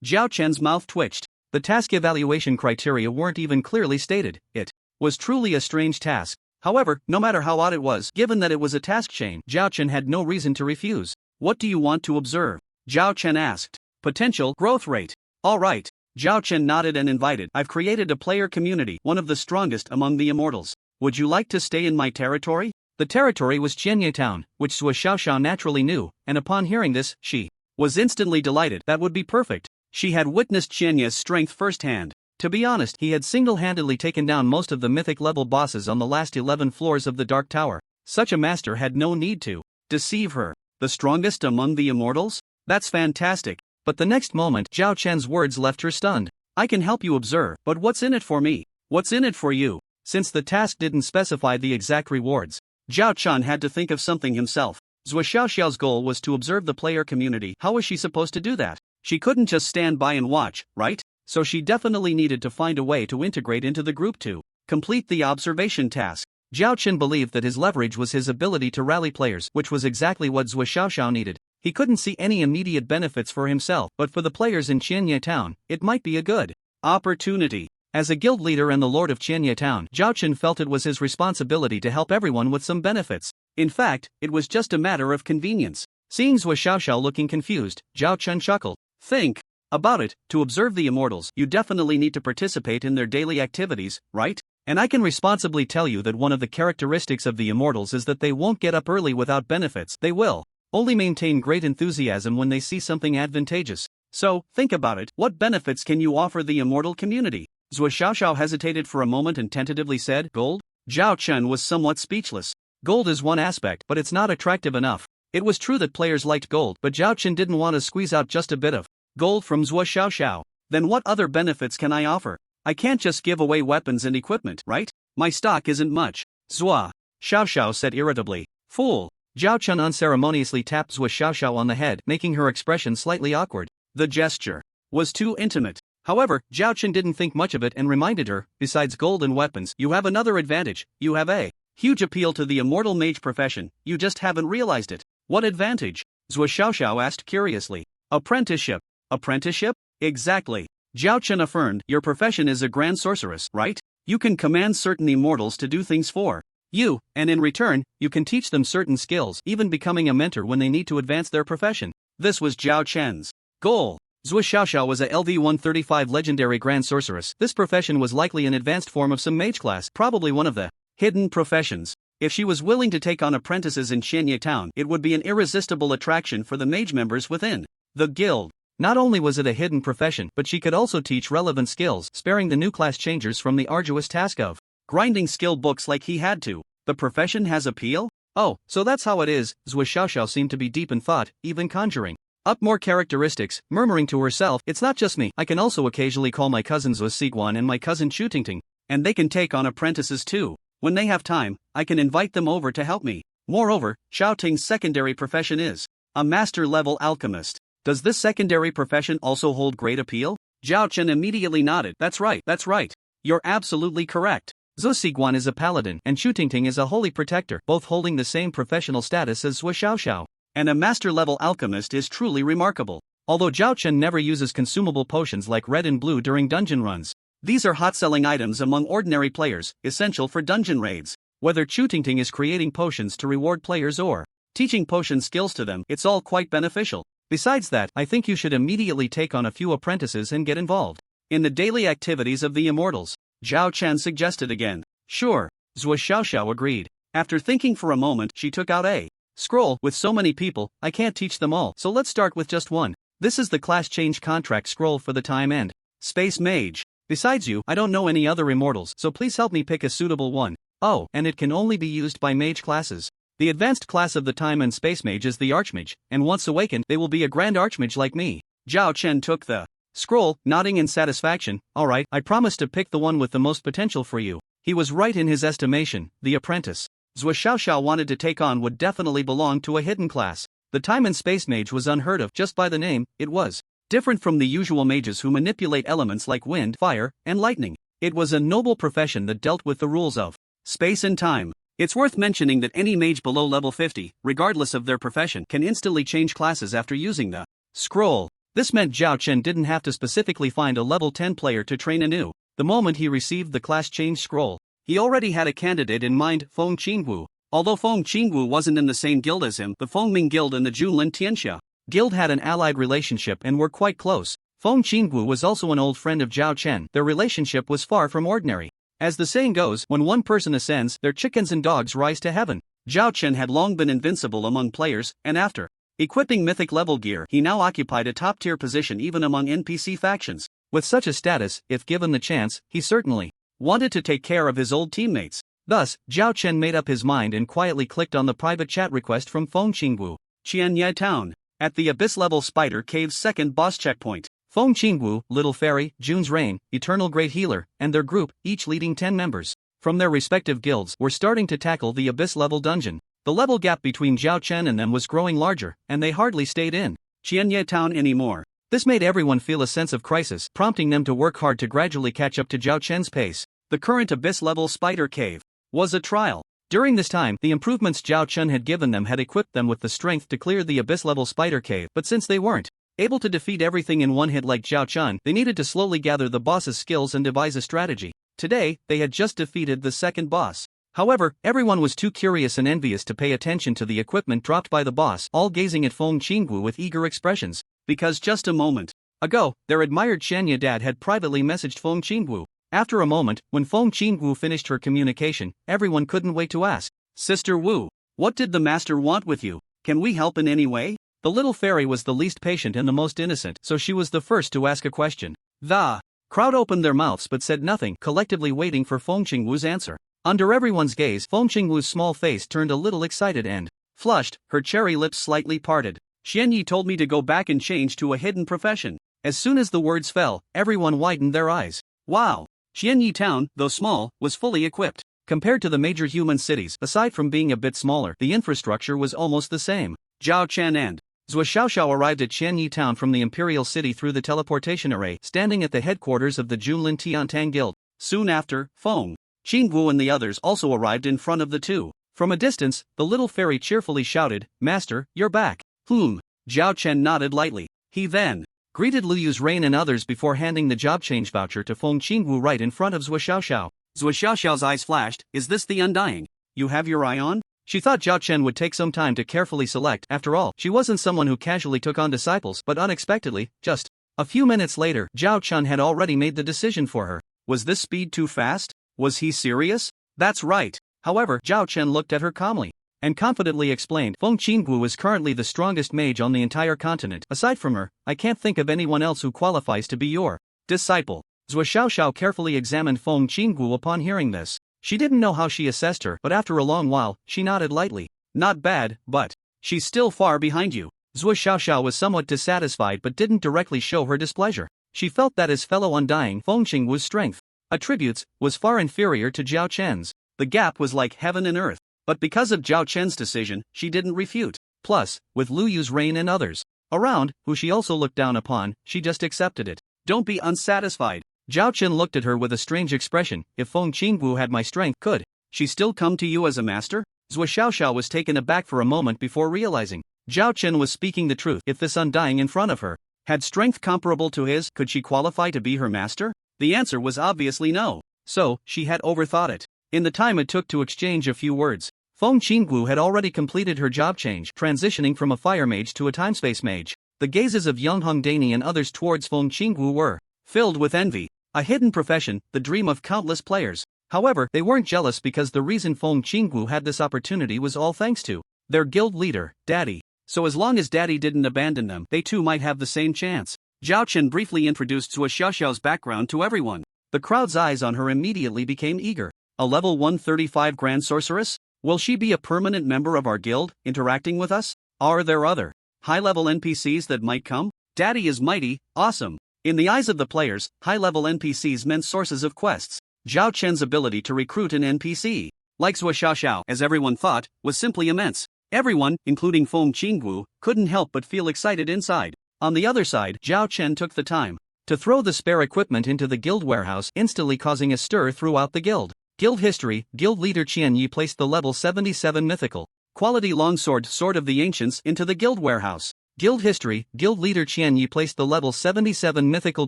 Speaker 2: Zhao Chen's mouth twitched. The task evaluation criteria weren't even clearly stated. It was truly a strange task. However, no matter how odd it was, given that it was a task chain, Zhao Chen had no reason to refuse. "What do you want to observe?" Zhao Chen asked. "Potential growth rate." "All right." Zhao Chen nodded and invited. "I've created a player community, one of the strongest among the immortals. Would you like to stay in my territory?" The territory was Qianye Town, which Zhua Xiaoxiao naturally knew, and upon hearing this, she was instantly delighted. That would be perfect. She had witnessed Qianye's strength firsthand. To be honest, he had single-handedly taken down most of the mythic-level bosses on the last 11 floors of the Dark Tower. Such a master had no need to deceive her. The strongest among the immortals? That's fantastic. But the next moment, Zhao Chen's words left her stunned. "I can help you observe, but what's in it for me? What's in it for you?" Since the task didn't specify the exact rewards, Zhao Chen had to think of something himself. Zhua Xiaoxiao's goal was to observe the player community. How was she supposed to do that? She couldn't just stand by and watch, right? So she definitely needed to find a way to integrate into the group to complete the observation task. Zhao Chen believed that his leverage was his ability to rally players, which was exactly what Zhou Xiaoxiao needed. He couldn't see any immediate benefits for himself, but for the players in Qianye Town, it might be a good opportunity. As a guild leader and the lord of Qianye Town, Zhao Chen felt it was his responsibility to help everyone with some benefits. In fact, it was just a matter of convenience. Seeing Zhou Xiaoxiao looking confused, Zhao Chen chuckled. Think about it, to observe the immortals, you definitely need to participate in their daily activities, right? And I can responsibly tell you that one of the characteristics of the immortals is that they won't get up early without benefits. They will only maintain great enthusiasm when they see something advantageous. So, think about it, what benefits can you offer the immortal community? Zhou Xiaoxiao hesitated for a moment and tentatively said, gold? Zhao Chen was somewhat speechless. Gold is one aspect, but it's not attractive enough. It was true that players liked gold, but Zhao Chen didn't want to squeeze out just a bit of gold from Zhou Xiaoxiao. Then what other benefits can I offer? I can't just give away weapons and equipment, right? My stock isn't much. Zhou Xiaoxiao said irritably. Fool. Zhao Chen unceremoniously tapped Zhou Xiaoxiao on the head, making her expression slightly awkward. The gesture was too intimate. However, Zhao Chen didn't think much of it and reminded her, besides gold and weapons, you have another advantage. You have a huge appeal to the immortal mage profession, you just haven't realized it. What advantage? Zhou Xiaoxiao asked curiously. Apprenticeship. Apprenticeship? Exactly. Zhao Chen affirmed, your profession is a grand sorceress, right? You can command certain immortals to do things for you, and in return, you can teach them certain skills, even becoming a mentor when they need to advance their profession. This was Zhao Chen's goal. Zhou Xiaoxiao was a LV-135 legendary grand sorceress. This profession was likely an advanced form of some mage class, probably one of the hidden professions. If she was willing to take on apprentices in Qianye Town, it would be an irresistible attraction for the mage members within the guild. Not only was it a hidden profession, but she could also teach relevant skills, sparing the new class changers from the arduous task of grinding skill books like he had to. The profession has appeal? Oh, so that's how it is. Zhou Xiaoxiao seemed to be deep in thought, even conjuring up more characteristics, murmuring to herself, it's not just me, I can also occasionally call my cousin Zhou Siguan and my cousin Chu Tingting, and they can take on apprentices too. When they have time, I can invite them over to help me. Moreover, Xiao Ting's secondary profession is a master-level alchemist. Does this secondary profession also hold great appeal? Zhao Chen immediately nodded. That's right. You're absolutely correct. Zhou Siguan is a paladin and Chu Tingting is a holy protector, both holding the same professional status as Zhou Xiaoxiao. And a master-level alchemist is truly remarkable. Although Zhao Chen never uses consumable potions like red and blue during dungeon runs, these are hot-selling items among ordinary players, essential for dungeon raids. Whether Chu Tingting is creating potions to reward players or teaching potion skills to them, it's all quite beneficial. Besides that, I think you should immediately take on a few apprentices and get involved in the daily activities of the immortals. Zhao Chen suggested again. Sure. Zhou Xiaoxiao agreed. After thinking for a moment, she took out a scroll. With so many people, I can't teach them all, so let's start with just one. This is the class change contract scroll for the time and space mage. Besides you, I don't know any other immortals, so please help me pick a suitable one. Oh, and it can only be used by mage classes. The advanced class of the time and space mage is the archmage, and once awakened, they will be a grand archmage like me. Zhao Chen took the scroll, nodding in satisfaction. Alright, I promise to pick the one with the most potential for you. He was right in his estimation, the apprentice Zhou Xiaoxiao wanted to take on would definitely belong to a hidden class. The time and space mage was unheard of just by the name. It was different from the usual mages who manipulate elements like wind, fire, and lightning. It was a noble profession that dealt with the rules of space and time. It's worth mentioning that any mage below level 50, regardless of their profession, can instantly change classes after using the scroll. This meant Zhao Chen didn't have to specifically find a level 10 player to train anew. The moment he received the class change scroll, he already had a candidate in mind, Feng Qingwu. Although Feng Qingwu wasn't in the same guild as him, the Fengming Guild and the Junlin Tianxia Guild had an allied relationship and were quite close. Feng Qingwu was also an old friend of Zhao Chen. Their relationship was far from ordinary. As the saying goes, when one person ascends, their chickens and dogs rise to heaven. Zhao Chen had long been invincible among players, and after equipping mythic level gear, he now occupied a top-tier position even among NPC factions. With such a status, if given the chance, he certainly wanted to take care of his old teammates. Thus, Zhao Chen made up his mind and quietly clicked on the private chat request from Feng Qingwu. Qianye Town. At the Abyss-level Spider Cave's second boss checkpoint, Feng Qingwu, Little Fairy, June's Reign, Eternal Great Healer, and their group, each leading 10 members from their respective guilds, were starting to tackle the Abyss-level dungeon. The level gap between Zhao Chen and them was growing larger, and they hardly stayed in Qianye Town anymore. This made everyone feel a sense of crisis, prompting them to work hard to gradually catch up to Zhao Chen's pace. The current Abyss-level Spider Cave. was a trial. During this time, the improvements Zhao Chun had given them had equipped them with the strength to clear the abyss-level spider cave, but since they weren't able to defeat everything in one hit like Zhao Chun, they needed to slowly gather the boss's skills and devise a strategy. Today, they had just defeated the second boss. However, everyone was too curious and envious to pay attention to the equipment dropped by the boss, all gazing at Feng Qingwu with eager expressions, because just a moment ago, their admired Shanya dad had privately messaged Feng Qingwu. After a moment, when Feng Qingwu finished her communication, everyone couldn't wait to ask, "Sister Wu, what did the master want with you? Can we help in any way?" The little fairy was the least patient and the most innocent, so she was the first to ask a question. The crowd opened their mouths but said nothing, collectively waiting for Feng Qingwu's answer. Under everyone's gaze, Feng Qingwu's small face turned a little excited and flushed, her cherry lips slightly parted. "Xianyi told me to go back and change to a hidden profession." As soon as the words fell, everyone widened their eyes. Wow! Xianyi town, though small, was fully equipped. Compared to the major human cities, aside from being a bit smaller, the infrastructure was almost the same. Zhao Chen and Zhou Xiaoxiao arrived at Xianyi town from the Imperial City through the teleportation array, standing at the headquarters of the Junlin Tiantang Guild. Soon after, Feng Qingwu and the others also arrived in front of the two. From a distance, the little fairy cheerfully shouted, "Master, you're back." Zhao Chen nodded lightly. He then greeted Liu Yu's reign and others before handing the job change voucher to Feng Qingwu right in front of Zhou Xiaoxiao. Zhou Xiaoxiao's eyes flashed. "Is this the Undying you have your eye on?" She thought Zhao Chen would take some time to carefully select. After all, she wasn't someone who casually took on disciples, but unexpectedly, just a few minutes later, Zhao Chen had already made the decision for her. Was this speed too fast? Was he serious? That's right. However, Zhao Chen looked at her calmly and confidently explained, "Feng Qingwu is currently the strongest mage on the entire continent. Aside from her, I can't think of anyone else who qualifies to be your disciple." Zhou Xiaoxiao carefully examined Feng Qingwu upon hearing this. She didn't know how she assessed her, but after a long while, she nodded lightly. "Not bad, but she's still far behind you." Zhou Xiaoxiao was somewhat dissatisfied but didn't directly show her displeasure. She felt that his fellow Undying, Feng Qingwu's strength, attributes, was far inferior to Zhao Chen's. The gap was like heaven and earth. But because of Zhao Chen's decision, she didn't refute. Plus, with Liu Yu's reign and others around, who she also looked down upon, she just accepted it. "Don't be unsatisfied." Zhao Chen looked at her with a strange expression. "If Feng Qingwu had my strength, could she still come to you as a master?" Zhou Xiaoxiao was taken aback for a moment before realizing Zhao Chen was speaking the truth. If this Undying in front of her had strength comparable to his, could she qualify to be her master? The answer was obviously no. So, she had overthought it. In the time it took to exchange a few words, Feng Qingwu had already completed her job change, transitioning from a fire mage to a timespace mage. The gazes of Young Hongdani and others towards Feng Qingwu were filled with envy. A hidden profession, the dream of countless players. However, they weren't jealous because the reason Feng Qingwu had this opportunity was all thanks to their guild leader, Daddy. So as long as Daddy didn't abandon them, they too might have the same chance. Zhao Chen briefly introduced Zhou Xiaoxiao's background to everyone. The crowd's eyes on her immediately became eager. A level 135 Grand Sorceress? Will she be a permanent member of our guild, interacting with us? Are there other high-level NPCs that might come? Daddy is mighty, awesome. In the eyes of the players, high-level NPCs meant sources of quests. Zhao Chen's ability to recruit an NPC, like Zhou Xiaoxiao, as everyone thought, was simply immense. Everyone, including Feng Qingwu, couldn't help but feel excited inside. On the other side, Zhao Chen took the time to throw the spare equipment into the guild warehouse, instantly causing a stir throughout the guild. Guild history: Guild leader Qian Yi placed the level 77 mythical quality longsword Sword of the Ancients into the guild warehouse. Guild history: Guild leader Qian Yi placed the level 77 mythical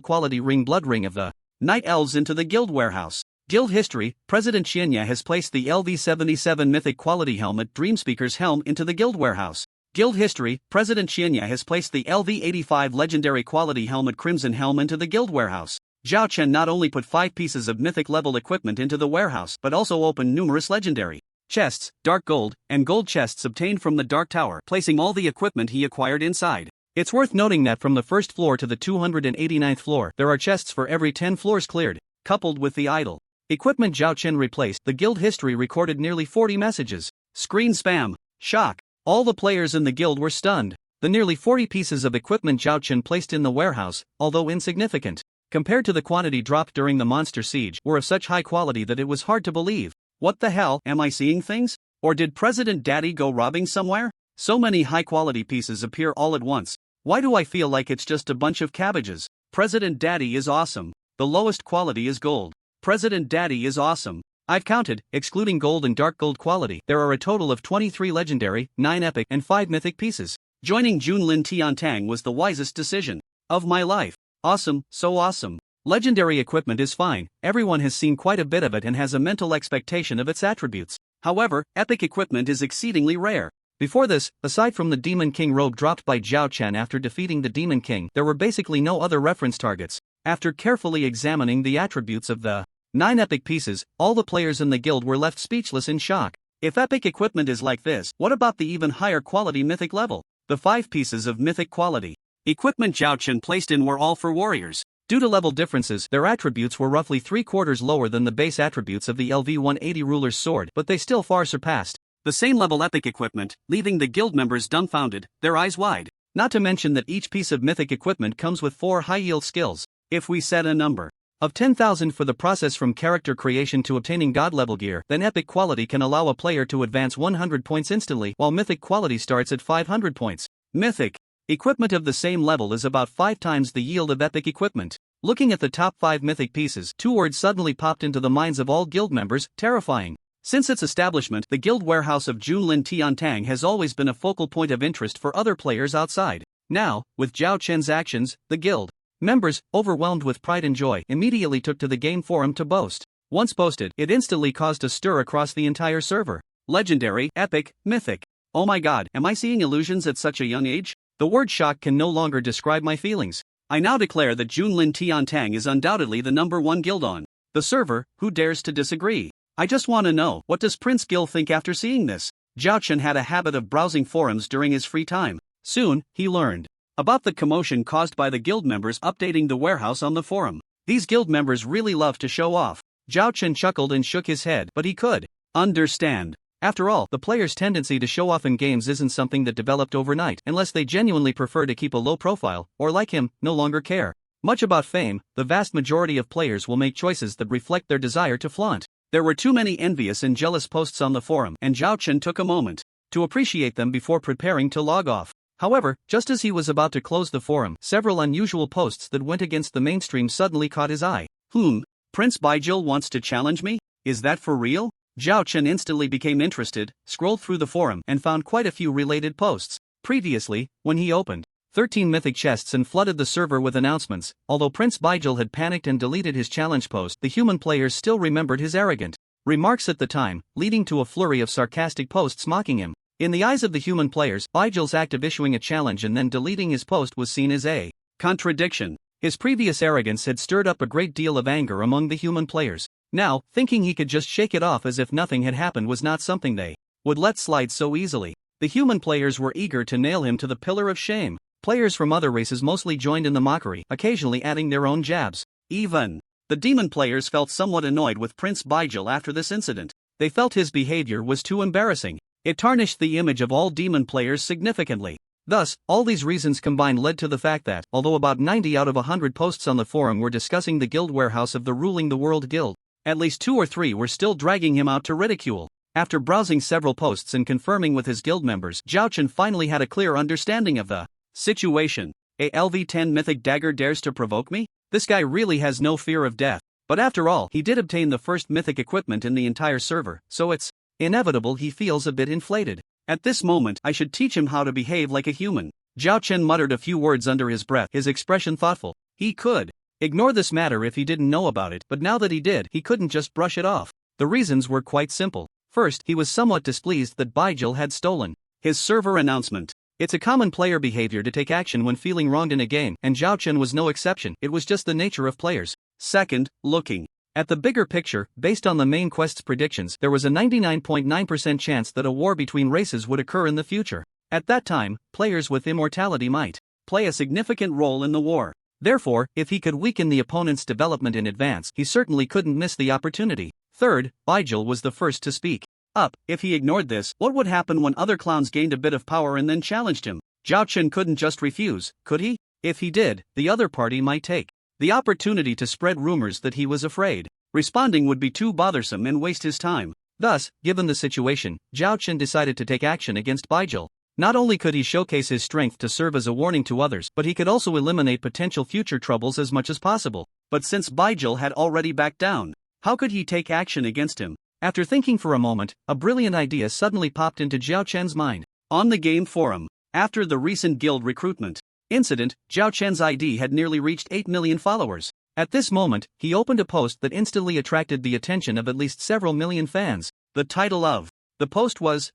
Speaker 2: quality ring Blood Ring of the Night Elves into the guild warehouse. Guild history: President Qianya has placed the LV77 mythic quality helmet Dreamspeaker's helm into the guild warehouse. Guild history: President Qianya has placed the LV85 legendary quality helmet Crimson Helm into the guild warehouse. Zhao Chen not only put 5 pieces of mythic level equipment into the warehouse but also opened numerous legendary chests, dark gold, and gold chests obtained from the Dark Tower, placing all the equipment he acquired inside. It's worth noting that from the first floor to the 289th floor, there are chests for every 10 floors cleared, coupled with the idle equipment Zhao Chen replaced. The guild history recorded nearly 40 messages. Screen spam. Shock. All the players in the guild were stunned. The nearly 40 pieces of equipment Zhao Chen placed in the warehouse, although insignificant compared to the quantity dropped during the monster siege, were of such high quality that it was hard to believe. What the hell, am I seeing things? Or did President Daddy go robbing somewhere? So many high-quality pieces appear all at once. Why do I feel like it's just a bunch of cabbages? President Daddy is awesome. The lowest quality is gold. President Daddy is awesome. I've counted, excluding gold and dark gold quality, there are a total of 23 legendary, 9 epic, and 5 mythic pieces. Joining Junlin Tiantang was the wisest decision of my life. Awesome, so awesome. Legendary equipment is fine, everyone has seen quite a bit of it and has a mental expectation of its attributes. However, epic equipment is exceedingly rare. Before this, aside from the Demon King robe dropped by Zhao Chen after defeating the Demon King, there were basically no other reference targets. After carefully examining the attributes of the 9 epic pieces, all the players in the guild were left speechless in shock. If epic equipment is like this, what about the even higher quality mythic level? The 5 pieces of mythic quality equipment Zhao Chen placed in were all for warriors. Due to level differences, their attributes were roughly 3/4 lower than the base attributes of the LV-180 Ruler's Sword, but they still far surpassed the same level epic equipment, leaving the guild members dumbfounded, their eyes wide. Not to mention that each piece of mythic equipment comes with 4 high-yield skills. If we set a number of 10,000 for the process from character creation to obtaining god-level gear, then epic quality can allow a player to advance 100 points instantly, while mythic quality starts at 500 points. Mythic equipment of the same level is about 5 times the yield of epic equipment. Looking at the top 5 mythic pieces, 2 words suddenly popped into the minds of all guild members: terrifying. Since its establishment, the guild warehouse of Junlin Tiantang has always been a focal point of interest for other players outside. Now, with Zhao Chen's actions, the guild members, overwhelmed with pride and joy, immediately took to the game forum to boast. Once posted, it instantly caused a stir across the entire server. Legendary, epic, mythic. Oh my god, am I seeing illusions at such a young age? The word shock can no longer describe my feelings. I now declare that Junlin Tiantang is undoubtedly the #1 guild on the server. Who dares to disagree? I just want to know, what does Prince Gil think after seeing this? Zhao Chen had a habit of browsing forums during his free time. Soon, he learned about the commotion caused by the guild members updating the warehouse on the forum. These guild members really love to show off. Zhao Chen chuckled and shook his head, but he could understand. After all, the player's tendency to show off in games isn't something that developed overnight, unless they genuinely prefer to keep a low profile, or like him, no longer care much about fame. The vast majority of players will make choices that reflect their desire to flaunt. There were too many envious and jealous posts on the forum, and Zhao Chen took a moment to appreciate them before preparing to log off. However, just as he was about to close the forum, several unusual posts that went against the mainstream suddenly caught his eye. Prince Baijil wants to challenge me? Is that for real? Zhao Chen instantly became interested, scrolled through the forum, and found quite a few related posts. Previously, when he opened 13 mythic chests and flooded the server with announcements, although Prince Baijil had panicked and deleted his challenge post, the human players still remembered his arrogant remarks at the time, leading to a flurry of sarcastic posts mocking him. In the eyes of the human players, Baijil's act of issuing a challenge and then deleting his post was seen as a contradiction. His previous arrogance had stirred up a great deal of anger among the human players. Now, thinking he could just shake it off as if nothing had happened was not something they would let slide so easily. The human players were eager to nail him to the pillar of shame. Players from other races mostly joined in the mockery, occasionally adding their own jabs. Even the demon players felt somewhat annoyed with Prince Baijil after this incident. They felt his behavior was too embarrassing. It tarnished the image of all demon players significantly. Thus, all these reasons combined led to the fact that, although about 90 out of 100 posts on the forum were discussing the guild warehouse of the ruling the world guild, at least 2 or 3 were still dragging him out to ridicule. After browsing several posts and confirming with his guild members, Zhao Chen finally had a clear understanding of the situation. A LV-10 mythic dagger dares to provoke me? This guy really has no fear of death. But after all, he did obtain the first mythic equipment in the entire server, so it's inevitable he feels a bit inflated. At this moment, I should teach him how to behave like a human. Zhao Chen muttered a few words under his breath, his expression thoughtful. He could ignore this matter if he didn't know about it, but now that he did, he couldn't just brush it off. The reasons were quite simple. First, he was somewhat displeased that Baijil had stolen his server announcement. It's a common player behavior to take action when feeling wronged in a game, and Zhao Chen was no exception. It was just the nature of players. Second, looking at the bigger picture, based on the main quest's predictions, there was a 99.9% chance that a war between races would occur in the future. At that time, players with immortality might play a significant role in the war. Therefore, if he could weaken the opponent's development in advance, he certainly couldn't miss the opportunity. Third, Baijil was the first to speak up. If he ignored this, what would happen when other clowns gained a bit of power and then challenged him? Zhao Chen couldn't just refuse, could he? If he did, the other party might take the opportunity to spread rumors that he was afraid. Responding would be too bothersome and waste his time. Thus, given the situation, Zhao Chen decided to take action against Baijil. Not only could he showcase his strength to serve as a warning to others, but he could also eliminate potential future troubles as much as possible. But since Baijil had already backed down, How could he take action against him? After thinking for a moment, a brilliant idea suddenly popped into Zhao Chen's mind. On the game forum, after the recent guild recruitment incident, Zhao Chen's ID had nearly reached 8 million followers. At this moment, he opened a post that instantly attracted the attention of at least several million fans. The title of the post was,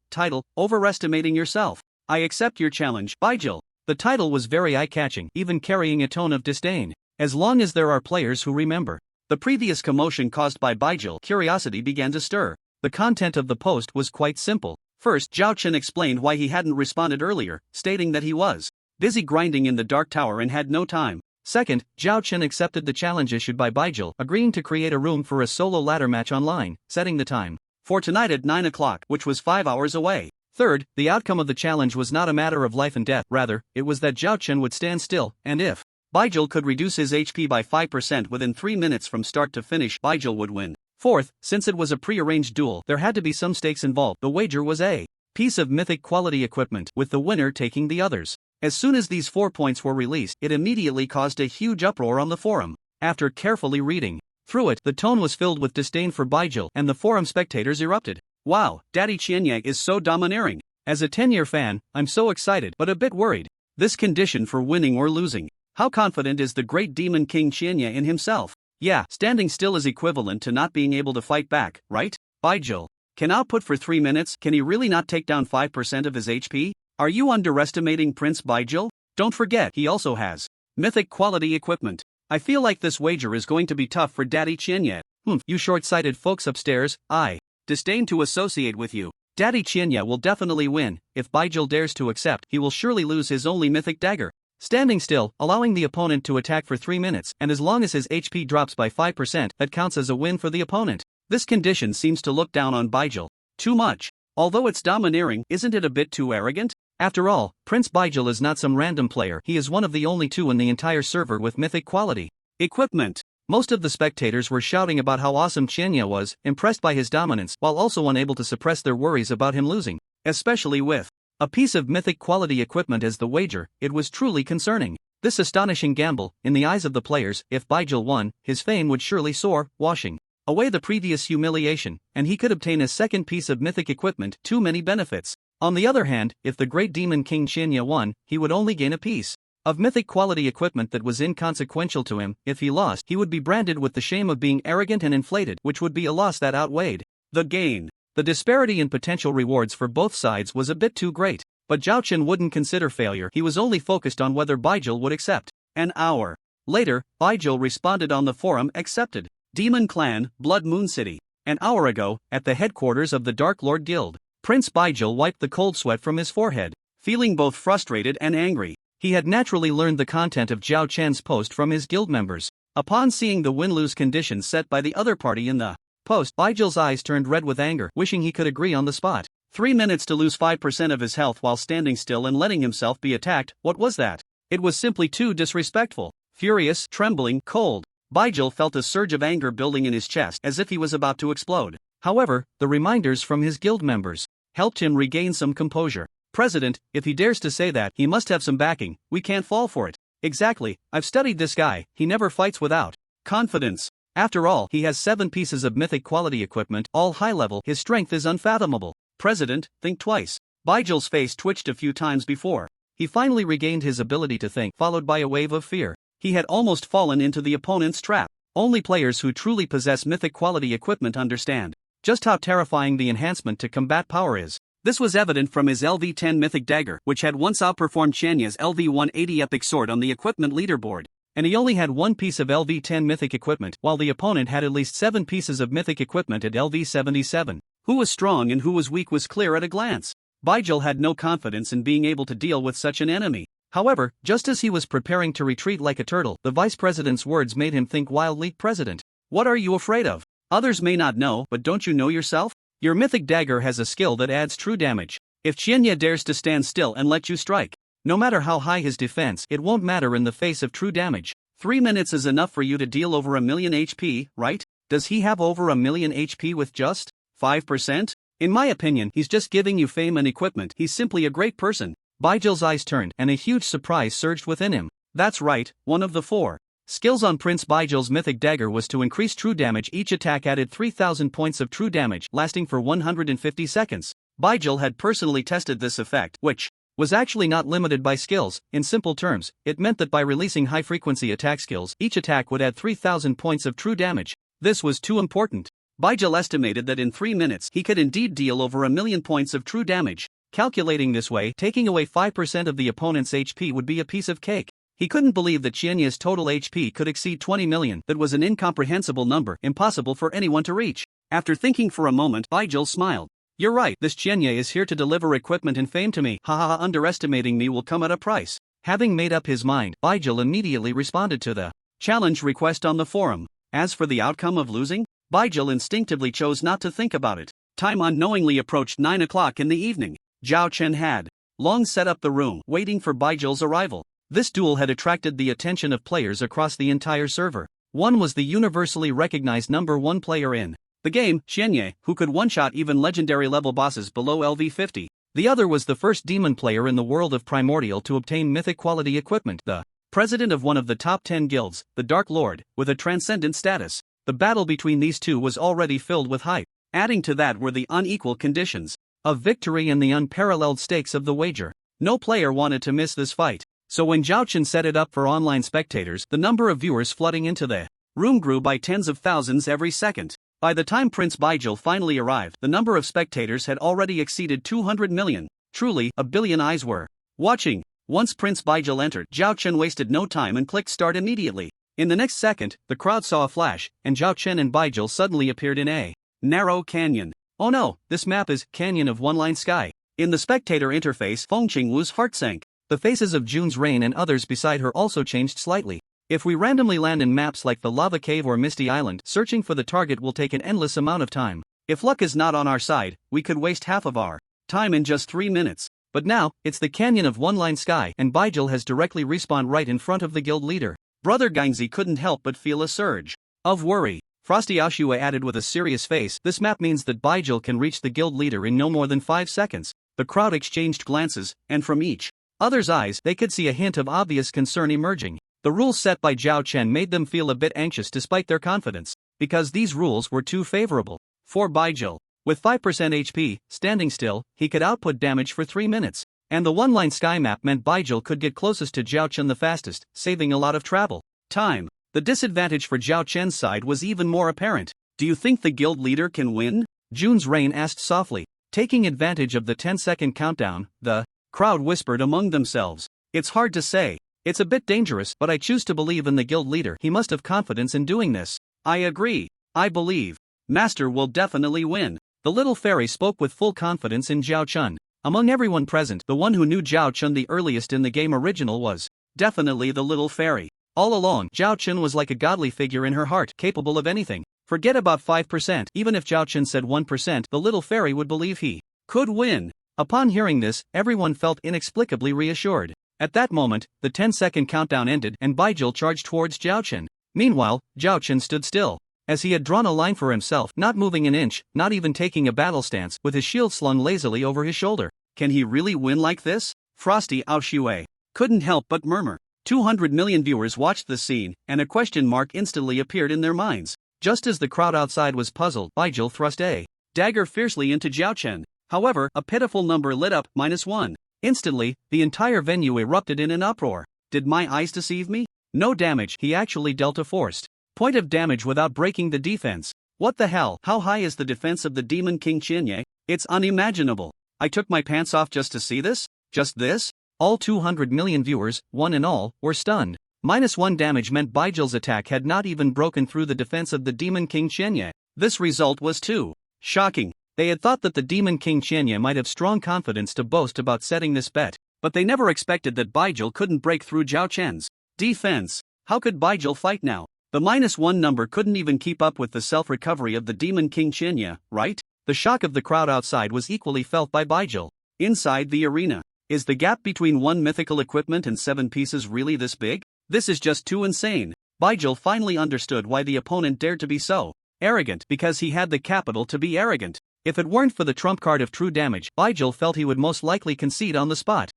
Speaker 2: Overestimating Yourself. I accept your challenge, Baijil. The title was very eye-catching, even carrying a tone of disdain. As long as there are players who remember the previous commotion caused by Baijil, curiosity began to stir. The content of the post was quite simple. First, Zhao Chen explained why he hadn't responded earlier, stating that he was busy grinding in the Dark Tower and had no time. Second, Zhao Chen accepted the challenge issued by Baijil, agreeing to create a room for a solo ladder match online, setting the time for tonight at 9 o'clock, which was 5 hours away. Third, the outcome of the challenge was not a matter of life and death, rather, it was that Zhao Chen would stand still, and if Baijil could reduce his HP by 5% within 3 minutes from start to finish, Baijil would win. Fourth, since it was a pre-arranged duel, there had to be some stakes involved. The wager was a piece of mythic quality equipment, with the winner taking the others. As soon as these 4 points were released, it immediately caused a huge uproar on the forum. After carefully reading through it, the tone was filled with disdain for Baijil, and the forum spectators erupted. Wow, Daddy Qianye is so domineering. As a 10-year fan, I'm so excited but a bit worried. This condition for winning or losing. How confident is the great demon king Qianye in himself? Yeah, standing still is equivalent to not being able to fight back, right? Baijil can output for 3 minutes. Can he really not take down 5% of his HP? Are you underestimating Prince Baijil? Don't forget, he also has mythic quality equipment. I feel like this wager is going to be tough for Daddy Qianye. You short-sighted folks upstairs, I disdain to associate with you. Daddy Qianye will definitely win. If Baijil dares to accept, he will surely lose his only mythic dagger. Standing still, allowing the opponent to attack for 3 minutes, and as long as his HP drops by 5%, that counts as a win for the opponent. This condition seems to look down on Baijil too much. Although it's domineering, isn't it a bit too arrogant? After all, Prince Baijil is not some random player, he is one of the only 2 in the entire server with mythic quality equipment. Most of the spectators were shouting about how awesome Qianye was, impressed by his dominance, while also unable to suppress their worries about him losing. Especially with a piece of mythic quality equipment as the wager, it was truly concerning. This astonishing gamble, in the eyes of the players, if Baijil won, his fame would surely soar, washing away the previous humiliation, and he could obtain a second piece of mythic equipment. Too many benefits. On the other hand, if the great demon king Qianye won, he would only gain a piece of mythic quality equipment that was inconsequential to him. If he lost, he would be branded with the shame of being arrogant and inflated, which would be a loss that outweighed the gain. The disparity in potential rewards for both sides was a bit too great. But Zhao Chen wouldn't consider failure, he was only focused on whether Baijil would accept. An hour later, Baijil responded on the forum, accepted. Demon Clan, Blood Moon City. An hour ago, at the headquarters of the Dark Lord Guild, Prince Baijil wiped the cold sweat from his forehead, feeling both frustrated and angry. He had naturally learned the content of Zhao Chen's post from his guild members. Upon seeing the win-lose conditions set by the other party in the post, Baijil's eyes turned red with anger, wishing he could agree on the spot. 3 minutes to lose 5% of his health while standing still and letting himself be attacked, what was that? It was simply too disrespectful. Furious, trembling, cold, Baijil felt a surge of anger building in his chest as if he was about to explode. However, the reminders from his guild members helped him regain some composure. President, if he dares to say that, he must have some backing. We can't fall for it. Exactly, I've studied this guy, he never fights without confidence. After all, he has 7 pieces of mythic quality equipment, all high level, his strength is unfathomable. President, think twice. Baijil's face twitched a few times before he finally regained his ability to think, followed by a wave of fear. He had almost fallen into the opponent's trap. Only players who truly possess mythic quality equipment understand just how terrifying the enhancement to combat power is. This was evident from his LV-10 mythic dagger, which had once outperformed Qianye's LV-180 epic sword on the equipment leaderboard. And he only had 1 piece of LV-10 mythic equipment, while the opponent had at least 7 pieces of mythic equipment at LV-77. Who was strong and who was weak was clear at a glance. Baijil had no confidence in being able to deal with such an enemy. However, just as he was preparing to retreat like a turtle, the vice president's words made him think wildly. President, what are you afraid of? Others may not know, but don't you know yourself? Your mythic dagger has a skill that adds true damage. If Qianye dares to stand still and let you strike, no matter how high his defense, it won't matter in the face of true damage. 3 minutes is enough for you to deal over 1 million HP, right? Does he have over 1 million HP with just 5%? In my opinion, he's just giving you fame and equipment. He's simply a great person. Baijil's eyes turned, and a huge surprise surged within him. That's right, one of the 4 Skills on Prince Baijel's mythic dagger was to increase true damage. Each attack added 3,000 points of true damage, lasting for 150 seconds. Baijel had personally tested this effect, which was actually not limited by skills. In simple terms, it meant that by releasing high-frequency attack skills, each attack would add 3,000 points of true damage. This was too important. Baijel estimated that in 3 minutes he could indeed deal over 1,000,000 points of true damage. Calculating this way, taking away 5% of the opponent's HP would be a piece of cake. He couldn't believe that Qianye's total HP could exceed 20 million. That was an incomprehensible number, impossible for anyone to reach. After thinking for a moment, Baijel smiled. You're right, this Qianye is here to deliver equipment and fame to me. Haha, underestimating me will come at a price. Having made up his mind, Baijel immediately responded to the challenge request on the forum. As for the outcome of losing, Baijel instinctively chose not to think about it. Time unknowingly approached 9 o'clock in the evening. Zhao Chen had long set up the room, waiting for Baijel's arrival. This duel had attracted the attention of players across the entire server. One was the universally recognized #1 player in the game, Qianye, who could one-shot even legendary level bosses below LV50. The other was the first demon player in the world of Primordial to obtain mythic quality equipment, the president of one of the top 10 guilds, the Dark Lord, with a transcendent status. The battle between these two was already filled with hype. Adding to that were the unequal conditions of victory and the unparalleled stakes of the wager. No player wanted to miss this fight. So when Zhao Chen set it up for online spectators, the number of viewers flooding into the room grew by tens of thousands every second. By the time Prince Baijel finally arrived, the number of spectators had already exceeded 200 million. Truly, a billion eyes were watching. Once Prince Baijel entered, Zhao Chen wasted no time and clicked start immediately. In the next second, the crowd saw a flash, and Zhao Chen and Baijel suddenly appeared in a narrow canyon. Oh no, this map is Canyon of One Line Sky. In the spectator interface, Feng Qingwu's heart sank. The faces of June's Rain and others beside her also changed slightly. If we randomly land in maps like the Lava Cave or Misty Island, searching for the target will take an endless amount of time. If luck is not on our side, we could waste half of our time in just 3 minutes. But now, it's the Canyon of One Line Sky, and Baijel has directly respawned right in front of the guild leader. Brother Gaingzi couldn't help but feel a surge of worry. Frosty Aoshue added with a serious face, this map means that Baijel can reach the guild leader in no more than 5 seconds. The crowd exchanged glances, and from each other's eyes, they could see a hint of obvious concern emerging. The rules set by Zhao Chen made them feel a bit anxious despite their confidence, because these rules were too favorable for Baijel. With 5% HP, standing still, he could output damage for 3 minutes. And the one-line sky map meant Baijel could get closest to Zhao Chen the fastest, saving a lot of travel time. The disadvantage for Zhao Chen's side was even more apparent. Do you think the guild leader can win? June's Rain asked softly. Taking advantage of the 10-second countdown, the crowd whispered among themselves. It's hard to say. It's a bit dangerous, but I choose to believe in the guild leader. He must have confidence in doing this. I agree. I believe Master will definitely win. The little fairy spoke with full confidence in Zhao Chen. Among everyone present, the one who knew Zhao Chen the earliest in the game original was definitely the little fairy. All along, Zhao Chen was like a godly figure in her heart, capable of anything. Forget about 5%, even if Zhao Chen said 1%, the little fairy would believe he could win. Upon hearing this, everyone felt inexplicably reassured. At that moment, the 10-second countdown ended and Baijel charged towards Zhao Chen. Meanwhile, Zhao Chen stood still, as he had drawn a line for himself, not moving an inch, not even taking a battle stance, with his shield slung lazily over his shoulder. Can he really win like this? Frosty Aoshue couldn't help but murmur. 200 million viewers watched the scene, and a question mark instantly appeared in their minds. Just as the crowd outside was puzzled, Baijel thrust a dagger fiercely into Zhao Chen. However, a pitiful number lit up, -1. Instantly, the entire venue erupted in an uproar. Did my eyes deceive me? No damage, he actually dealt a forced point of damage without breaking the defense. What the hell? How high is the defense of the Demon King Qianye? It's unimaginable. I took my pants off just to see this? Just this? All 200 million viewers, one and all, were stunned. -1 damage meant Baijel's attack had not even broken through the defense of the Demon King Qianye. This result was too shocking. They had thought that the Demon King Qianye might have strong confidence to boast about setting this bet, but they never expected that Baijel couldn't break through Zhao Chen's defense. How could Baijel fight now? The -1 number couldn't even keep up with the self-recovery of the Demon King Qianye, right? The shock of the crowd outside was equally felt by Baijel. Inside the arena, is the gap between one mythical equipment and 7 pieces really this big? This is just too insane. Baijel finally understood why the opponent dared to be so arrogant, because he had the capital to be arrogant. If it weren't for the trump card of true damage, Baijel felt he would most likely concede on the spot.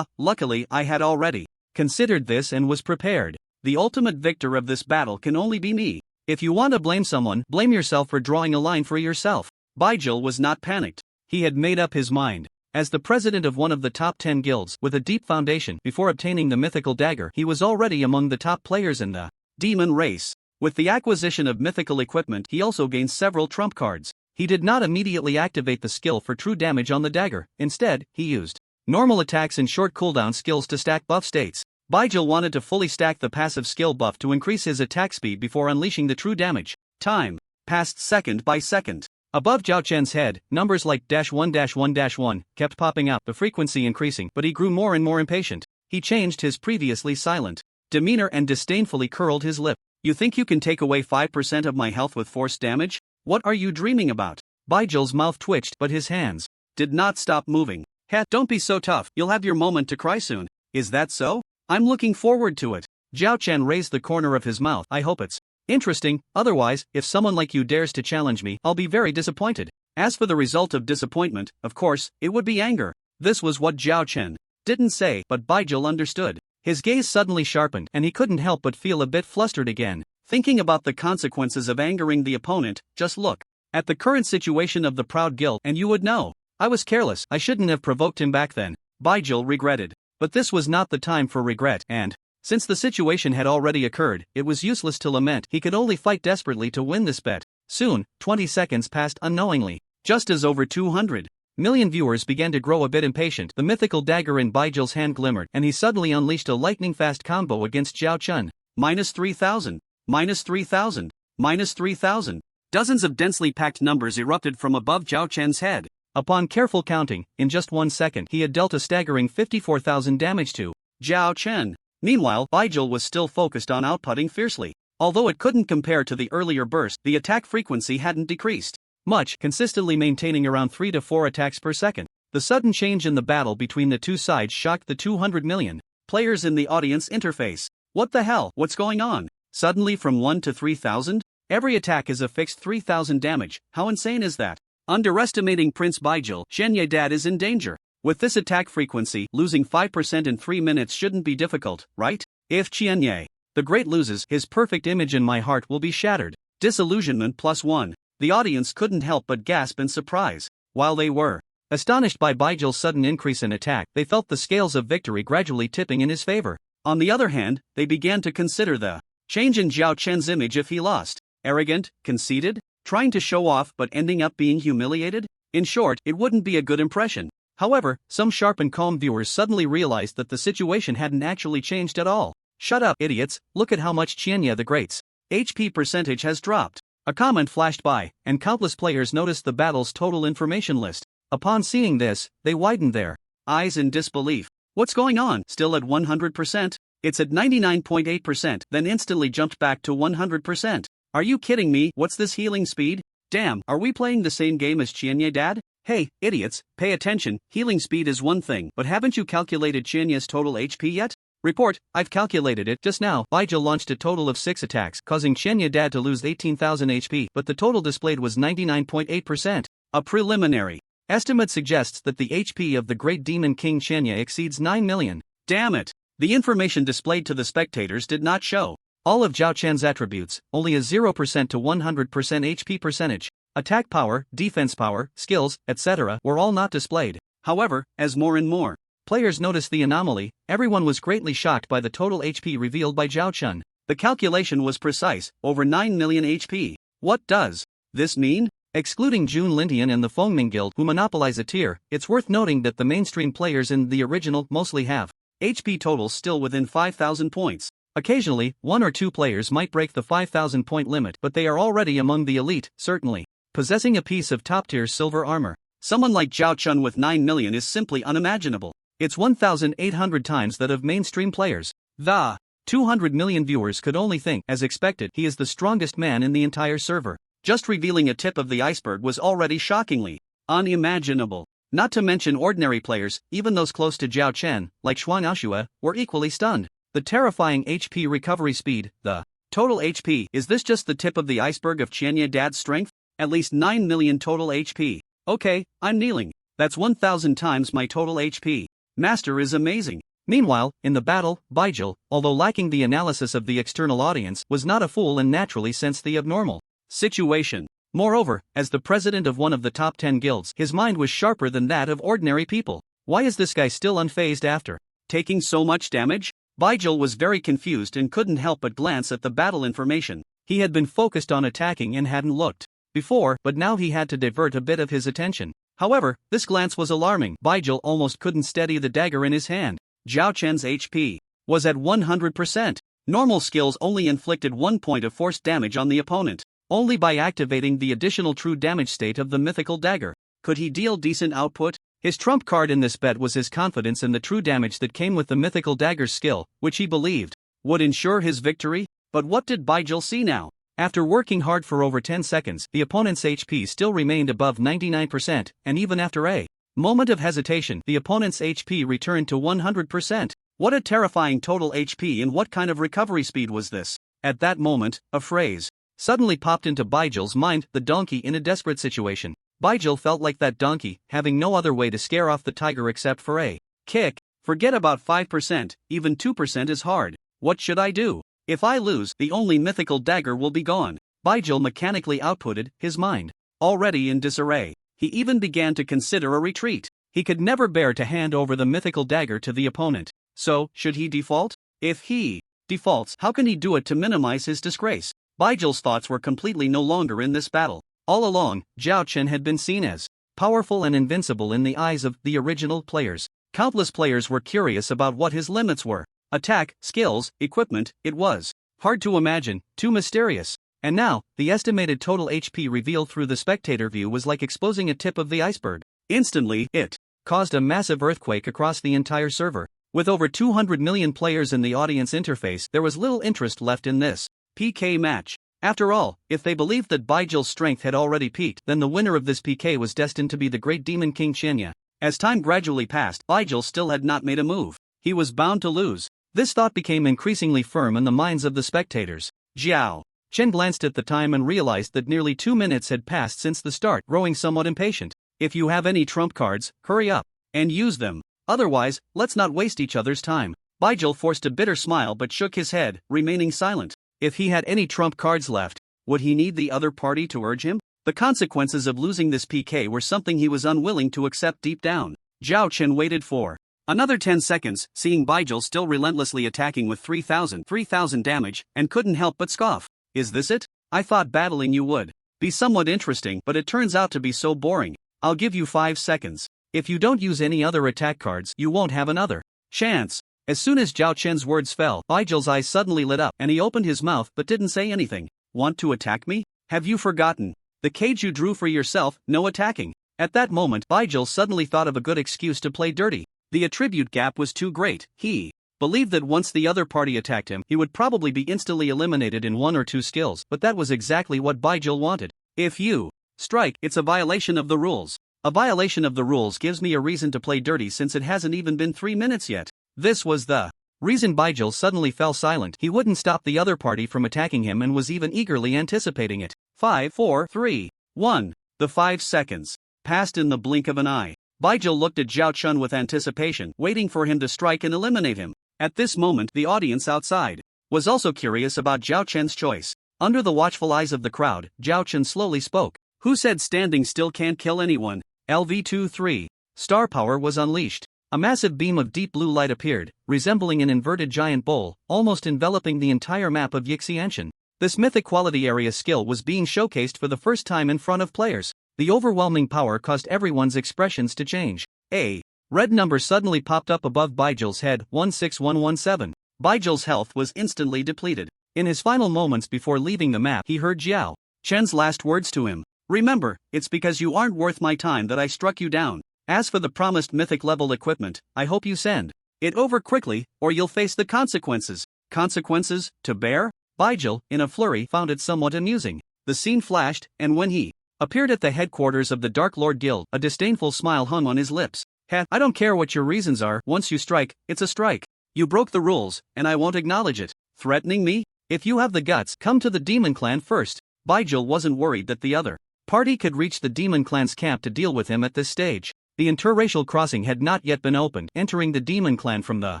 Speaker 2: Luckily I had already considered this and was prepared. The ultimate victor of this battle can only be me. If you want to blame someone, blame yourself for drawing a line for yourself. Baijil was not panicked. He had made up his mind. As the president of one of the top 10 guilds with a deep foundation before obtaining the mythical dagger, he was already among the top players in the demon race. With the acquisition of mythical equipment, he also gained several trump cards. He did not immediately activate the skill for true damage on the dagger. Instead, he used normal attacks and short cooldown skills to stack buff states. Baijil wanted to fully stack the passive skill buff to increase his attack speed before unleashing the true damage. Time passed second by second. Above Zhao Chen's head, numbers like -1-1-1 kept popping out, the frequency increasing, but he grew more and more impatient. He changed his previously silent demeanor and disdainfully curled his lip. You think you can take away 5% of my health with force damage? What are you dreaming about? Baijil's mouth twitched, but his hands did not stop moving. Don't be so tough, you'll have your moment to cry soon. Is that so? I'm looking forward to it. Zhao Chen raised the corner of his mouth. I hope it's interesting, otherwise, if someone like you dares to challenge me, I'll be very disappointed. As for the result of disappointment, of course, it would be anger. This was what Zhao Chen didn't say, but Baijil understood. His gaze suddenly sharpened, and he couldn't help but feel a bit flustered again. Thinking about the consequences of angering the opponent, just look at the current situation of the Proud Guild and you would know. I was careless, I shouldn't have provoked him back then. Baijil regretted. But this was not the time for regret, and since the situation had already occurred, it was useless to lament. He could only fight desperately to win this bet. Soon, 20 seconds passed unknowingly. Just as over 200 million viewers began to grow a bit impatient, the mythical dagger in Baijil's hand glimmered, and he suddenly unleashed a lightning-fast combo against Zhao Chen. -3,000, -3,000, -3,000. Dozens of densely packed numbers erupted from above Zhao Chen's head. Upon careful counting, in just 1 second, he had dealt a staggering 54,000 damage to Zhao Chen. Meanwhile, Baijil was still focused on outputting fiercely. Although it couldn't compare to the earlier burst, the attack frequency hadn't decreased much, consistently maintaining around 3 to 4 attacks per second. The sudden change in the battle between the two sides shocked the 200 million players in the audience interface. What the hell? What's going on? Suddenly from 1 to 3,000? Every attack is a fixed 3,000 damage. How insane is that? Underestimating Prince Baijil, Xianye Dad is in danger. With this attack frequency, losing 5% in 3 minutes shouldn't be difficult, right? If Xianye the Great loses, his perfect image in my heart will be shattered. Disillusionment +1. The audience couldn't help but gasp in surprise. While they were astonished by Baijil's sudden increase in attack, they felt the scales of victory gradually tipping in his favor. On the other hand, they began to consider the change in Zhao Chen's image if he lost. Arrogant, conceited, trying to show off but ending up being humiliated? In short, it wouldn't be a good impression. However, some sharp and calm viewers suddenly realized that the situation hadn't actually changed at all. Shut up, idiots, look at how much Xianye the Great's HP percentage has dropped. A comment flashed by, and countless players noticed the battle's total information list. Upon seeing this, they widened their eyes in disbelief. What's going on? Still at 100%? It's at 99.8%, then instantly jumped back to 100%. Are you kidding me? What's this healing speed? Damn, are we playing the same game as Xianye Dad? Hey, idiots, pay attention, healing speed is one thing, but haven't you calculated Xianye's total HP yet? Report, I've calculated it just now. Baijil launched a total of 6 attacks, causing Xianye Dad to lose 18,000 HP, but the total displayed was 99.8%. A preliminary estimate suggests that the HP of the great demon king Xianye exceeds 9 million. Damn it! The information displayed to the spectators did not show all of Zhao Chen's attributes, only a 0% to 100% HP percentage. Attack power, defense power, skills, etc. were all not displayed. However, as more and more players noticed the anomaly, everyone was greatly shocked by the total HP revealed by Zhao Chen. The calculation was precise, over 9 million HP. What does this mean? Excluding Jun Lintian and the Fengming Guild who monopolize a tier, it's worth noting that the mainstream players in the original mostly have HP totals still within 5,000 points. Occasionally, 1 or 2 players might break the 5,000 point limit, but they are already among the elite, certainly possessing a piece of top-tier silver armor. Someone like Zhao Chen with 9 million is simply unimaginable. It's 1,800 times that of mainstream players. The 200 million viewers could only think, as expected, he is the strongest man in the entire server. Just revealing a tip of the iceberg was already shockingly unimaginable. Not to mention ordinary players, even those close to Zhao Chen, like Xuan Aoshue, were equally stunned. The terrifying HP recovery speed, the total HP, is this just the tip of the iceberg of Xianye Dad's strength? At least 9 million total HP. Okay, I'm kneeling. That's 1,000 times my total HP. Master is amazing.
Speaker 1: Meanwhile, in the battle, Baijil, although lacking the analysis of the external audience, was not a fool and naturally sensed the abnormal situation. Moreover, as the president of one of the top 10 guilds, his mind was sharper than that of ordinary people. Why is this guy still unfazed after taking so much damage? Baijil was very confused and couldn't help but glance at the battle information. He had been focused on attacking and hadn't looked before, but now he had to divert a bit of his attention. However, this glance was alarming. Baijil almost couldn't steady the dagger in his hand. Zhao Chen's HP was at 100%. Normal skills only inflicted 1 point of force damage on the opponent. Only by activating the additional true damage state of the mythical dagger could he deal decent output. His trump card in this bet was his confidence in the true damage that came with the mythical dagger's skill, which he believed would ensure his victory. But what did Baijil see now? After working hard for over 10 seconds, the opponent's HP still remained above 99%, and even after a moment of hesitation, the opponent's HP returned to 100%. What a terrifying total HP, and what kind of recovery speed was this? At that moment, a phrase suddenly popped into Baijil's mind: the donkey in a desperate situation. Baijil felt like that donkey, having no other way to scare off the tiger except for a kick. Forget about 5%, even 2% is hard. What should I do? If I lose, the only mythical dagger will be gone. Baijil mechanically outputted, his mind already in disarray. He even began to consider a retreat. He could never bear to hand over the mythical dagger to the opponent. So, should he default? If he defaults, how can he do it to minimize his disgrace? Baijil's thoughts were completely no longer in this battle. All along, Zhao Chen had been seen as powerful and invincible in the eyes of the original players. Countless players were curious about what his limits were. Attack, skills, equipment, it was hard to imagine, too mysterious. And now, the estimated total HP revealed through the spectator view was like exposing a tip of the iceberg. Instantly, it caused a massive earthquake across the entire server. With over 200 million players in the audience interface, there was little interest left in this PK match. After all, if they believed that Baijil's strength had already peaked, then the winner of this PK was destined to be the great demon king Xianya. As time gradually passed, Baijil still had not made a move. He was bound to lose. This thought became increasingly firm in the minds of the spectators. Zhao Chen glanced at the time and realized that nearly 2 minutes had passed since the start, growing somewhat impatient. If you have any trump cards, hurry up and use them. Otherwise, let's not waste each other's time. Baijil forced a bitter smile but shook his head, remaining silent. If he had any trump cards left, would he need the other party to urge him? The consequences of losing this PK were something he was unwilling to accept deep down. Zhao Chen waited for another 10 seconds, seeing Baijil still relentlessly attacking with 3,000 damage, and couldn't help but scoff. Is this it? I thought battling you would be somewhat interesting, but it turns out to be so boring. I'll give you 5 seconds. If you don't use any other attack cards, you won't have another chance. As soon as Zhao Chen's words fell, Baijil's eyes suddenly lit up, and he opened his mouth but didn't say anything. Want to attack me? Have you forgotten the cage you drew for yourself? No attacking. At that moment, Baijil suddenly thought of a good excuse to play dirty. The attribute gap was too great. He believed that once the other party attacked him, he would probably be instantly eliminated in 1 or 2 skills, but that was exactly what Baijil wanted. If you strike, it's a violation of the rules. A violation of the rules gives me a reason to play dirty since it hasn't even been 3 minutes yet. This was the reason Baijil suddenly fell silent. He wouldn't stop the other party from attacking him and was even eagerly anticipating it. 5, 4, 3, 1. The 5 seconds passed in the blink of an eye. Baijil looked at Zhao Chen with anticipation, waiting for him to strike and eliminate him. At this moment, the audience outside was also curious about Zhao Chen's choice. Under the watchful eyes of the crowd, Zhao Chen slowly spoke. Who said standing still can't kill anyone? LV-23. Star power was unleashed. A massive beam of deep blue light appeared, resembling an inverted giant bowl, almost enveloping the entire map of Yixianshan. This mythic quality area skill was being showcased for the first time in front of players. The overwhelming power caused everyone's expressions to change. A red number suddenly popped up above Baijil's head, 16117. Baijil's health was instantly depleted. In his final moments before leaving the map, he heard Zhao Chen's last words to him. Remember, it's because you aren't worth my time that I struck you down. As for the promised mythic level equipment, I hope you send it over quickly, or you'll face the consequences. Consequences to bear? Baijil, in a flurry, found it somewhat amusing. The scene flashed, and when he appeared at the headquarters of the Dark Lord Guild, a disdainful smile hung on his lips. I don't care what your reasons are, once you strike, it's a strike. You broke the rules, and I won't acknowledge it. Threatening me? If you have the guts, come to the Demon Clan first. Baijil wasn't worried that the other party could reach the Demon Clan's camp to deal with him at this stage. The interracial crossing had not yet been opened. Entering the Demon Clan from the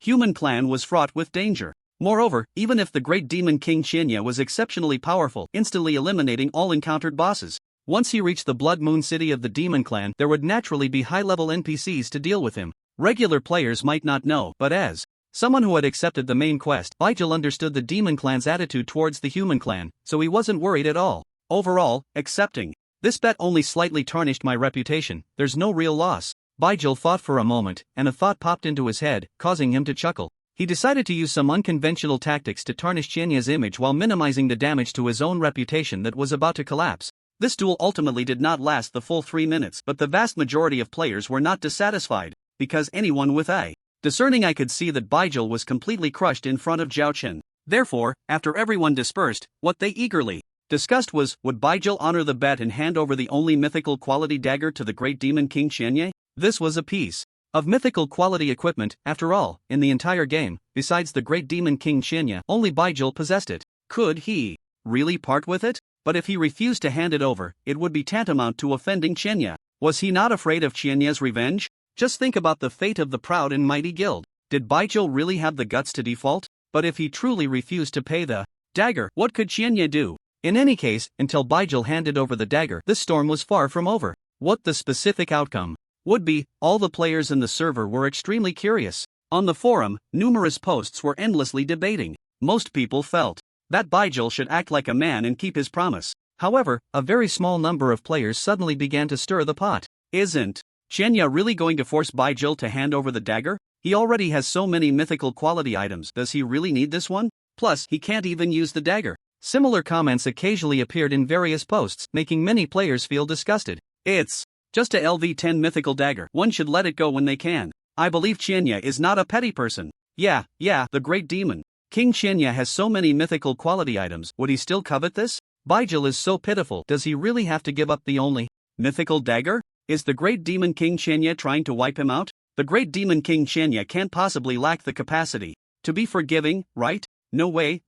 Speaker 2: human clan was fraught with danger. Moreover, even if the great demon king Qianya was exceptionally powerful, instantly eliminating all encountered bosses, once he reached the Blood Moon City of the demon clan, there would naturally be high-level NPCs to deal with him. Regular players might not know, but as someone who had accepted the main quest, Baijil understood the demon clan's attitude towards the human clan, so he wasn't worried at all. Overall, accepting this bet only slightly tarnished my reputation. There's no real loss. Baijil thought for a moment, and a thought popped into his head, causing him to chuckle. He decided to use some unconventional tactics to tarnish Qianya's image while minimizing the damage to his own reputation that was about to collapse. This duel ultimately did not last the full 3 minutes, but the vast majority of players were not dissatisfied, because anyone with a discerning eye could see that Baijil was completely crushed in front of Zhao Chen. Therefore, after everyone dispersed, what they eagerly discussed was, would Baijil honor the bet and hand over the only mythical quality dagger to the great demon king Qianya? This was a piece of mythical quality equipment. After all, in the entire game, besides the great demon king Qianya, only Baijil possessed it. Could he really part with it? But if he refused to hand it over, it would be tantamount to offending Qianya. Was he not afraid of Qianya's revenge? Just think about the fate of the proud and mighty guild. Did Baijil really have the guts to default? But if he truly refused to pay the dagger, what could Qianya do? In any case, until Baijil handed over the dagger, this storm was far from over. What the specific outcome would be, all the players in the server were extremely curious. On the forum, numerous posts were endlessly debating. Most people felt that Baijil should act like a man and keep his promise. However, a very small number of players suddenly began to stir the pot. Isn't Qianya really going to force Baijil to hand over the dagger? He already has so many mythical quality items, does he really need this one? Plus, he can't even use the dagger. Similar comments occasionally appeared in various posts, making many players feel disgusted. It's just a LV10 mythical dagger. One should let it go when they can. I believe Qianya is not a petty person. Yeah, the great demon King Qianya has so many mythical quality items. Would he still covet this? Baijil is so pitiful. Does he really have to give up the only mythical dagger? Is the great demon King Qianya trying to wipe him out? The great demon King Qianya can't possibly lack the capacity to be forgiving, right? No way.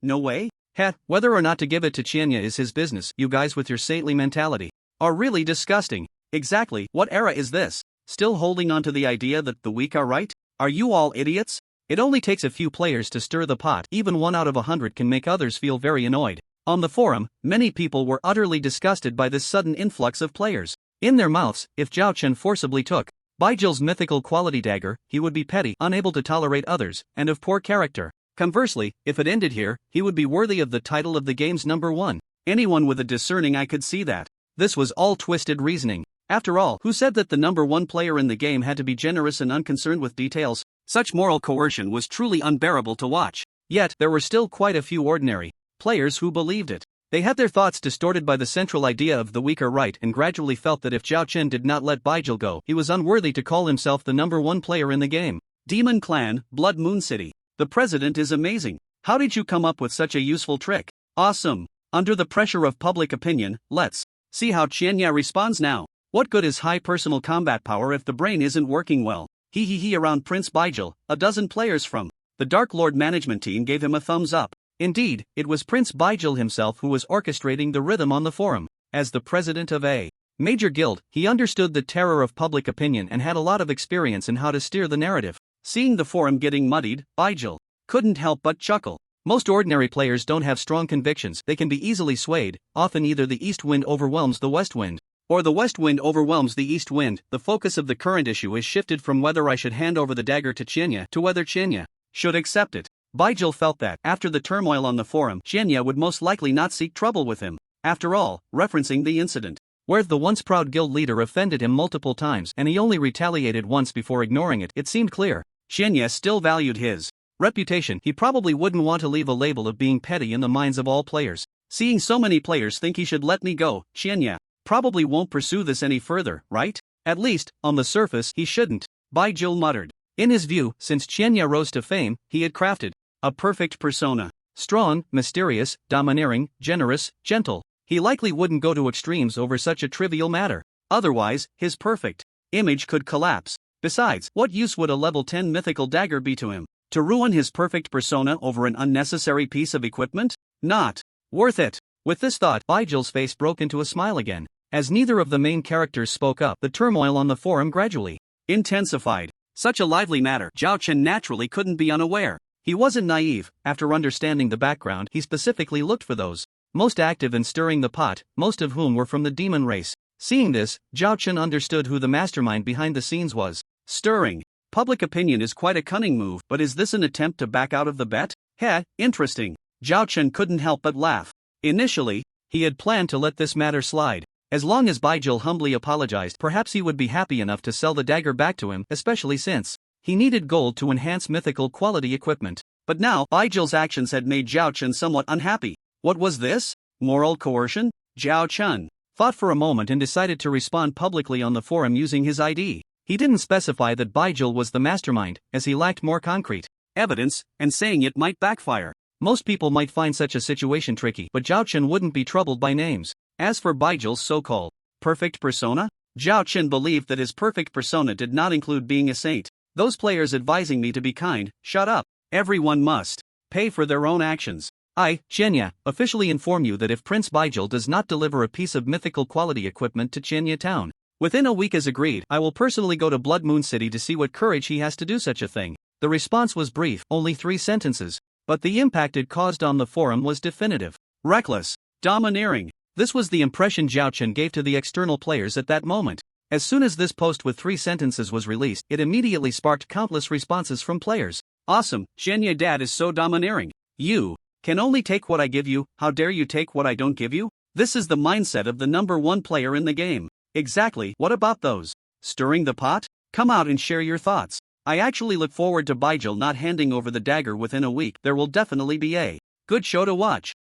Speaker 2: Whether or not to give it to Qianya is his business. You guys with your saintly mentality are really disgusting. Exactly, what era is this? Still holding on to the idea that the weak are right? Are you all idiots? It only takes a few players to stir the pot. Even 1 out of 100 can make others feel very annoyed. On the forum, many people were utterly disgusted by this sudden influx of players. In their mouths, if Zhao Chen forcibly took Baijil's mythical quality dagger, he would be petty, unable to tolerate others, and of poor character. Conversely, if it ended here, he would be worthy of the title of the game's #1. Anyone with a discerning eye could see that. This was all twisted reasoning. After all, who said that the #1 player in the game had to be generous and unconcerned with details? Such moral coercion was truly unbearable to watch. Yet, there were still quite a few ordinary players who believed it. They had their thoughts distorted by the central idea of the weaker right and gradually felt that if Zhao Chen did not let Baijil go, he was unworthy to call himself the #1 player in the game. Demon Clan, Blood Moon City. The president is amazing. How did you come up with such a useful trick? Awesome. Under the pressure of public opinion, let's see how Qianya responds now. What good is high personal combat power if the brain isn't working well? Around Prince Baijil, a dozen players from the Dark Lord management team gave him a thumbs up. Indeed, it was Prince Baijil himself who was orchestrating the rhythm on the forum. As the president of a major guild, he understood the terror of public opinion and had a lot of experience in how to steer the narrative. Seeing the forum getting muddied, Baijil couldn't help but chuckle. Most ordinary players don't have strong convictions. They can be easily swayed. Often either the east wind overwhelms the west wind, or the west wind overwhelms the east wind. The focus of the current issue is shifted from whether I should hand over the dagger to Qianya to whether Qianya should accept it. Baijil felt that, after the turmoil on the forum, Qianya would most likely not seek trouble with him. After all, referencing the incident where the once proud guild leader offended him multiple times and he only retaliated once before ignoring it, it seemed clear Qianya still valued his reputation. He probably wouldn't want to leave a label of being petty in the minds of all players. Seeing so many players think he should let me go, Qianya probably won't pursue this any further, right? At least, on the surface, he shouldn't. Baijil muttered. In his view, since Qianya rose to fame, he had crafted a perfect persona. Strong, mysterious, domineering, generous, gentle. He likely wouldn't go to extremes over such a trivial matter. Otherwise, his perfect image could collapse. Besides, what use would a level 10 mythical dagger be to him? To ruin his perfect persona over an unnecessary piece of equipment? Not worth it. With this thought, Baijil's face broke into a smile again. As neither of the main characters spoke up, the turmoil on the forum gradually intensified. Such a lively matter, Zhao Chen naturally couldn't be unaware. He wasn't naive. After understanding the background, he specifically looked for those most active in stirring the pot, most of whom were from the demon race. Seeing this, Zhao Chen understood who the mastermind behind the scenes was. Stirring public opinion is quite a cunning move, but is this an attempt to back out of the bet? Heh, interesting. Zhao Chen couldn't help but laugh. Initially, he had planned to let this matter slide. As long as Baijil humbly apologized, perhaps he would be happy enough to sell the dagger back to him, especially since he needed gold to enhance mythical quality equipment. But now, Baijil's actions had made Zhao Chen somewhat unhappy. What was this? Moral coercion? Zhao Chen thought for a moment and decided to respond publicly on the forum using his ID. He didn't specify that Baijil was the mastermind, as he lacked more concrete evidence, and saying it might backfire. Most people might find such a situation tricky, but Zhao Chen wouldn't be troubled by names. As for Baijil's so-called perfect persona, Zhao Chen believed that his perfect persona did not include being a saint. Those players advising me to be kind, shut up. Everyone must pay for their own actions. I, Chenya, officially inform you that if Prince Baijil does not deliver a piece of mythical quality equipment to Chenya town within a week as agreed, I will personally go to Blood Moon City to see what courage he has to do such a thing. The response was brief, only 3 sentences, but the impact it caused on the forum was definitive. Reckless, domineering. This was the impression Zhao Chen gave to the external players at that moment. As soon as this post with 3 sentences was released, it immediately sparked countless responses from players. Awesome, Chenya dad is so domineering. You can only take what I give you, how dare you take what I don't give you? This is the mindset of the number 1 player in the game. Exactly, what about those stirring the pot? Come out and share your thoughts. I actually look forward to Baijil not handing over the dagger within a week. There will definitely be a good show to watch.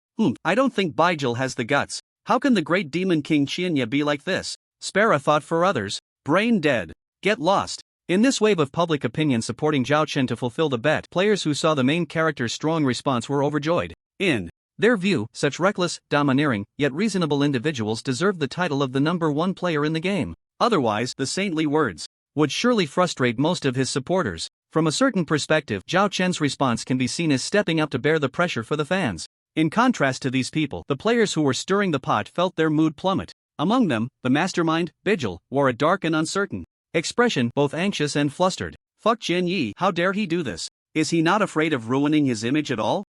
Speaker 2: I don't think Baijil has the guts. How can the great demon king Chenya be like this? Spare a thought for others. Brain dead. Get lost. In this wave of public opinion supporting Zhao Chen to fulfill the bet, players who saw the main character's strong response were overjoyed. In their view, such reckless, domineering, yet reasonable individuals deserve the title of the number 1 player in the game. Otherwise, the saintly words would surely frustrate most of his supporters. From a certain perspective, Zhao Chen's response can be seen as stepping up to bear the pressure for the fans. In contrast to these people, the players who were stirring the pot felt their mood plummet. Among them, the mastermind, Baijil, wore a dark and uncertain expression, both anxious and flustered. Fuck Chen Yi, how dare he do this? Is he not afraid of ruining his image at all?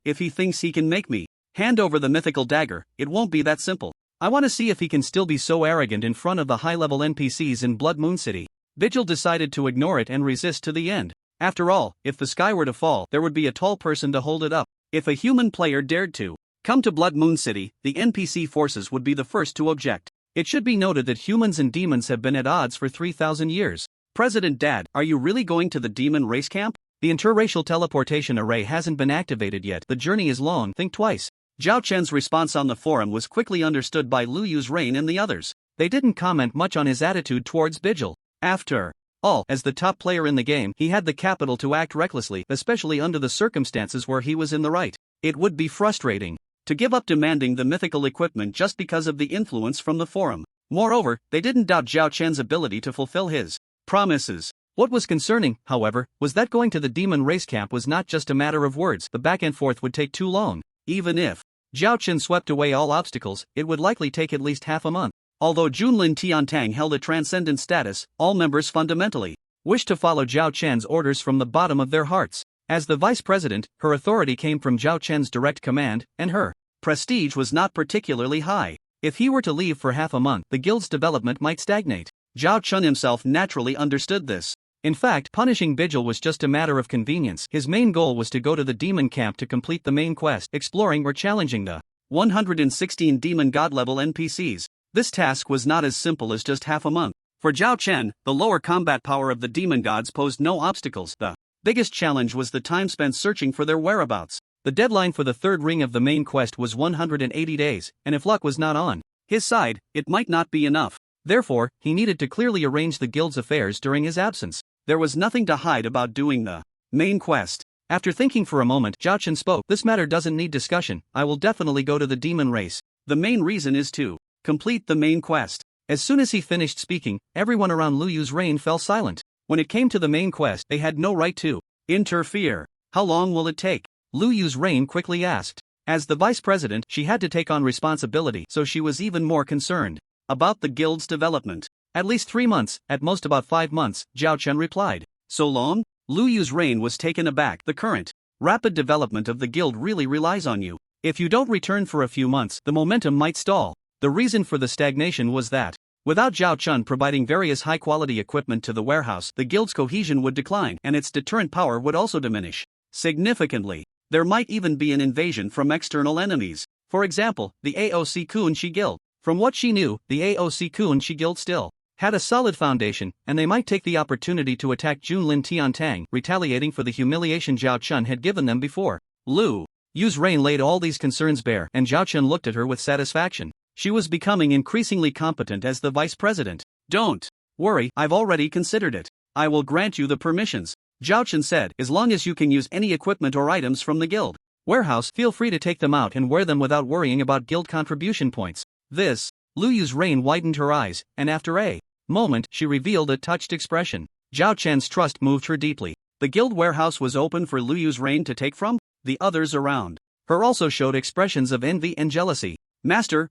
Speaker 2: If he thinks he can make me hand over the mythical dagger, it won't be that simple. I want to see if he can still be so arrogant in front of the high-level NPCs in Blood Moon City. Baijil decided to ignore it and resist to the end. After all, if the sky were to fall, there would be a tall person to hold it up. If a human player dared to come to Blood Moon City, the NPC forces would be the first to object. It should be noted that humans and demons have been at odds for 3,000 years. President Dad, are you really going to the demon race camp? The interracial teleportation array hasn't been activated yet. The journey is long, think twice. Zhao Chen's response on the forum was quickly understood by Lu Yu's reign and the others. They didn't comment much on his attitude towards Baijil. After all, as the top player in the game, he had the capital to act recklessly, especially under the circumstances where he was in the right. It would be frustrating to give up demanding the mythical equipment just because of the influence from the forum. Moreover, they didn't doubt Zhao Chen's ability to fulfill his promises. What was concerning, however, was that going to the demon race camp was not just a matter of words. The back and forth would take too long. Even if Zhao Chen swept away all obstacles, it would likely take at least half a month. Although Junlin Tiantang held a transcendent status, all members fundamentally wished to follow Zhao Chen's orders from the bottom of their hearts. As the vice president, her authority came from Zhao Chen's direct command, and her prestige was not particularly high. If he were to leave for half a month, the guild's development might stagnate. Zhao Chen himself naturally understood this. In fact, punishing Baijil was just a matter of convenience. His main goal was to go to the demon camp to complete the main quest, exploring or challenging the 116 demon god-level NPCs. This task was not as simple as just half a month. For Zhao Chen, the lower combat power of the demon gods posed no obstacles. The biggest challenge was the time spent searching for their whereabouts. The deadline for the third ring of the main quest was 180 days, and if luck was not on his side, it might not be enough. Therefore, he needed to clearly arrange the guild's affairs during his absence. There was nothing to hide about doing the main quest. After thinking for a moment, Zhao Chen spoke. This matter doesn't need discussion. I will definitely go to the demon race. The main reason is to complete the main quest. As soon as he finished speaking, everyone around Lu Yu's reign fell silent. When it came to the main quest, they had no right to interfere. How long will it take? Lu Yu's reign quickly asked. As the vice president, she had to take on responsibility, so she was even more concerned about the guild's development. At least 3 months, at most about 5 months, Zhao Chen replied. So long? Lu Yu's reign was taken aback. The current rapid development of the guild really relies on you. If you don't return for a few months, the momentum might stall. The reason for the stagnation was that, without Zhao Chun providing various high-quality equipment to the warehouse, the guild's cohesion would decline and its deterrent power would also diminish significantly. There might even be an invasion from external enemies. For example, the AOC Kunshi Guild. From what she knew, the AOC Kunshi Guild still had a solid foundation, and they might take the opportunity to attack Junlin Tiantang, retaliating for the humiliation Zhao Chun had given them before. Lu Yu's reign laid all these concerns bare, and Zhao Chun looked at her with satisfaction. She was becoming increasingly competent as the vice president. Don't worry, I've already considered it. I will grant you the permissions, Zhao Chun said, as long as you can use any equipment or items from the guild warehouse, feel free to take them out and wear them without worrying about guild contribution points. This, Lu Yu's reign widened her eyes, and after a moment, she revealed a touched expression. Zhao Chen's trust moved her deeply. The guild warehouse was open for Lu Yu's reign to take from. The others around her also showed expressions of envy and jealousy. Master,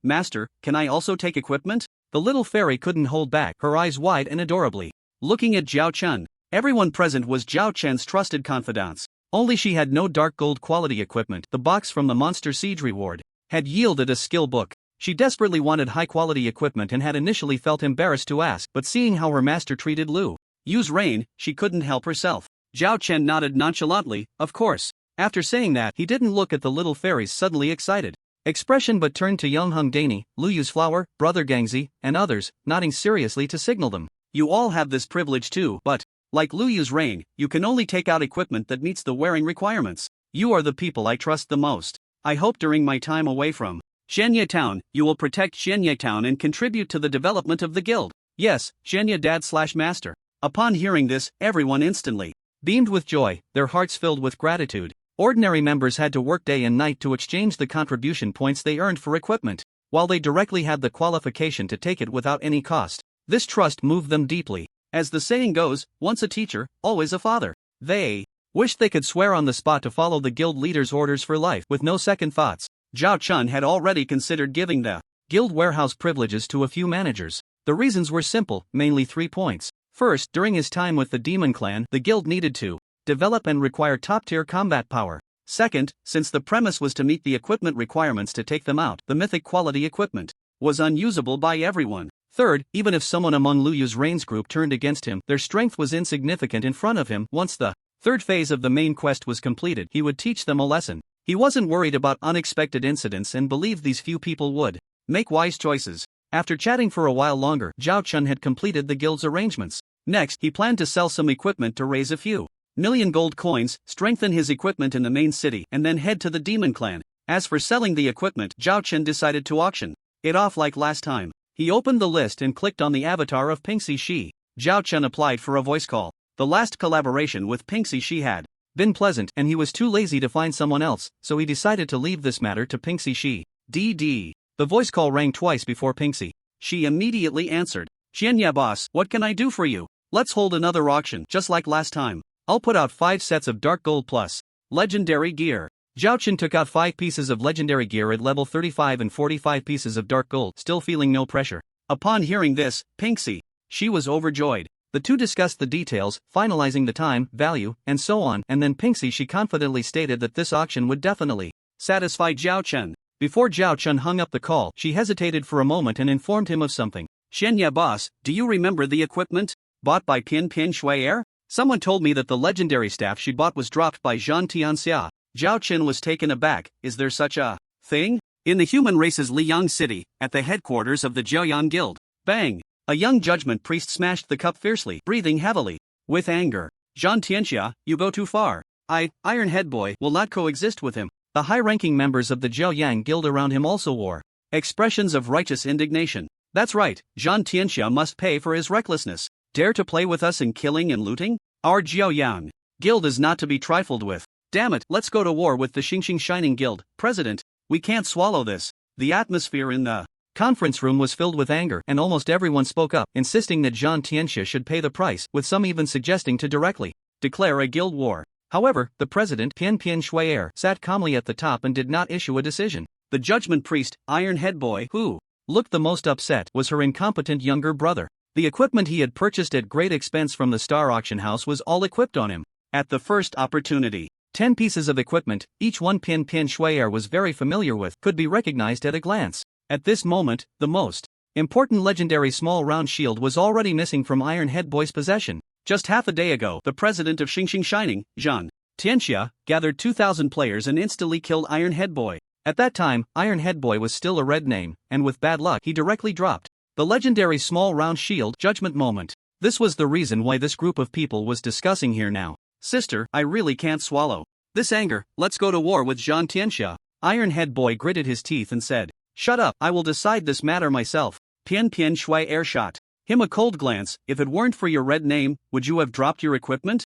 Speaker 2: can I also take equipment? The little fairy couldn't hold back, her eyes wide and adorably looking at Zhao Chun. Everyone present was Zhao Chen's trusted confidants. Only she had no dark gold quality equipment. The box from the Monster Siege reward had yielded a skill book. She desperately wanted high-quality equipment and had initially felt embarrassed to ask, but seeing how her master treated Lu Yu's reign, she couldn't help herself. Zhao Chen nodded nonchalantly, of course. After saying that, he didn't look at the little fairy's suddenly excited expression but turned to Young Hung Dani, Lu Yu's flower, Brother Gangzi, and others, nodding seriously to signal them. You all have this privilege too, but, like Lu Yu's reign, you can only take out equipment that meets the wearing requirements. You are the people I trust the most. I hope during my time away from Shanye Town, you will protect Shanye Town and contribute to the development of the guild. Yes, Shanye Dad/Master. Upon hearing this, everyone instantly beamed with joy, their hearts filled with gratitude. Ordinary members had to work day and night to exchange the contribution points they earned for equipment, while they directly had the qualification to take it without any cost. This trust moved them deeply. As the saying goes, once a teacher, always a father. They wished they could swear on the spot to follow the guild leader's orders for life with no second thoughts. Zhao Chun had already considered giving the guild warehouse privileges to a few managers. The reasons were simple, mainly 3 points. First, during his time with the Demon Clan, the guild needed to develop and require top-tier combat power. Second, since the premise was to meet the equipment requirements to take them out, the mythic quality equipment was unusable by everyone. Third, even if someone among Lu Yu's reigns group turned against him, their strength was insignificant in front of him. Once the third phase of the main quest was completed, he would teach them a lesson. He wasn't worried about unexpected incidents and believed these few people would make wise choices. After chatting for a while longer, Zhao Chun had completed the guild's arrangements. Next, he planned to sell some equipment to raise a few million gold coins, strengthen his equipment in the main city, and then head to the Demon Clan. As for selling the equipment, Zhao Chun decided to auction it off like last time. He opened the list and clicked on the avatar of Pingxi Shi. Zhao Chun applied for a voice call. The last collaboration with Pingxi Shi had been pleasant, and he was too lazy to find someone else, so he decided to leave this matter to Pingxi Shi. DD. The voice call rang twice before Pingxi Shi immediately answered. Xianya boss, what can I do for you? Let's hold another auction, just like last time. I'll put out 5 sets of dark gold plus legendary gear. Zhao Chun took out 5 pieces of legendary gear at level 35 and 45 pieces of dark gold, still feeling no pressure. Upon hearing this, Pingxi Shi was overjoyed. The two discussed the details, finalizing the time, value, and so on, and then Pingxi Shi confidently stated that this auction would definitely satisfy Zhao Chun. Before Zhao Chun hung up the call, she hesitated for a moment and informed him of something. Shenya boss, do you remember the equipment bought by Pin Shui'er? Someone told me that the legendary staff she bought was dropped by Zhan Tianxia. Zhao Chun was taken aback. Is there such a thing? In the human race's Liang City, at the headquarters of the Jiaoyan Guild. Bang! A young judgment priest smashed the cup fiercely, breathing heavily with anger. Zhan Tianxia, you go too far. Iron Head Boy, will not coexist with him. The high-ranking members of the Jiaoyang Guild around him also wore expressions of righteous indignation. That's right, Zhan Tianxia must pay for his recklessness. Dare to play with us in killing and looting? Our Jiaoyang Guild is not to be trifled with. Damn it, let's go to war with the Xingxing Shining Guild. President, we can't swallow this. The atmosphere in the conference room was filled with anger, and almost everyone spoke up, insisting that Zhan Tianxia should pay the price, with some even suggesting to directly declare a guild war. However, the president, Pin Shui'er, sat calmly at the top and did not issue a decision. The judgment priest, Iron Head Boy, who looked the most upset, was her incompetent younger brother.
Speaker 1: The equipment he had purchased at great expense from the Star Auction House was all equipped on him. At the first opportunity, 10 pieces of equipment, each one Pian Shui'er was very familiar with, could be recognized at a glance. At this moment, the most important legendary small round shield was already missing from Iron Head Boy's possession. Just half a day ago, the president of Xingxing Shining, Zhang Tianxia, gathered 2,000 players and instantly killed Iron Head Boy. At that time, Iron Head Boy was still a red name, and with bad luck he directly dropped the legendary small round shield Judgment Moment. This was the reason why this group of people was discussing here now. Sister, I really can't swallow this anger, let's go to war with Zhang Tianxia. Iron Head Boy gritted his teeth and said, shut up, I will decide this matter myself. Pian Shui'er shot him a cold glance. If it weren't for your red name, would you have dropped your equipment?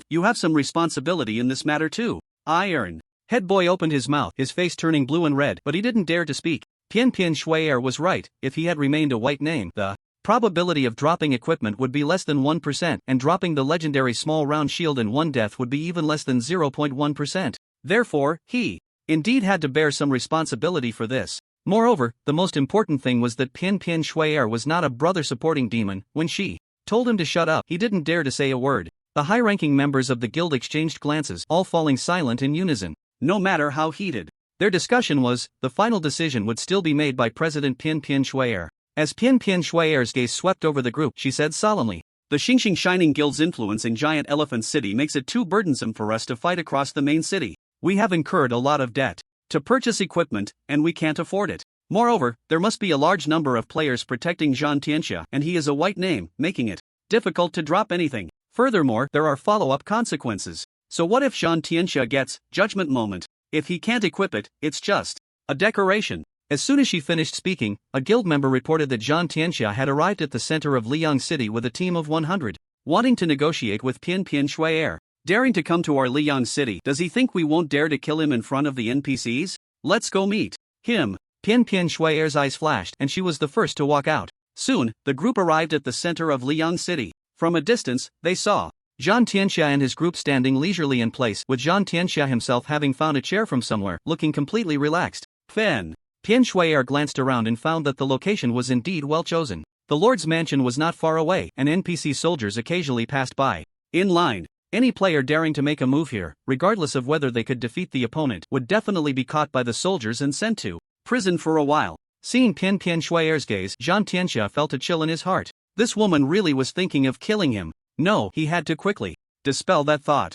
Speaker 1: You have some responsibility in this matter too. Iron Head Boy opened his mouth, his face turning blue and red, but he didn't dare to speak. Pian Shui'er was right. If he had remained a white name, the probability of dropping equipment would be less than 1%, and dropping the legendary small round shield in one death would be even less than 0.1%. Therefore, he indeed had to bear some responsibility for this. Moreover, the most important thing was that Pian Shui'er was not a brother-supporting demon. When she told him to shut up, he didn't dare to say a word. The high-ranking members of the guild exchanged glances, all falling silent in unison. No matter how heated their discussion was, the final decision would still be made by President Pian Shui'er. As Pian Shui'er's gaze swept over the group, she said solemnly, the Xingxing Shining Guild's influence in Giant Elephant City makes it too burdensome for us to fight across the main city. We have incurred a lot of debt to purchase equipment, and we can't afford it. Moreover, there must be a large number of players protecting Zhang Tianxia, and he is a white name, making it difficult to drop anything. Furthermore, there are follow-up consequences. So what if Zhang Tianxia gets Judgment Moment? If he can't equip it, it's just a decoration. As soon as she finished speaking, a guild member reported that Zhang Tianxia had arrived at the center of Liang City with a team of 100, wanting to negotiate with Pian Shui'er. Daring to come to our Liang City, does he think we won't dare to kill him in front of the NPCs? Let's go meet him. Pian Shui'er's eyes flashed, and she was the first to walk out. Soon, the group arrived at the center of Liang City. From a distance, they saw Zhang Tianxia and his group standing leisurely in place, with Zhang Tianxia himself having found a chair from somewhere, looking completely relaxed. Pian Shui'er glanced around and found that the location was indeed well chosen. The Lord's mansion was not far away, and NPC soldiers occasionally passed by. In line, any player daring to make a move here, regardless of whether they could defeat the opponent, would definitely be caught by the soldiers and sent to prison for a while. Seeing Pian Shui'er's gaze, Zhang Tianxia felt a chill in his heart. This woman really was thinking of killing him. No, he had to quickly dispel that thought.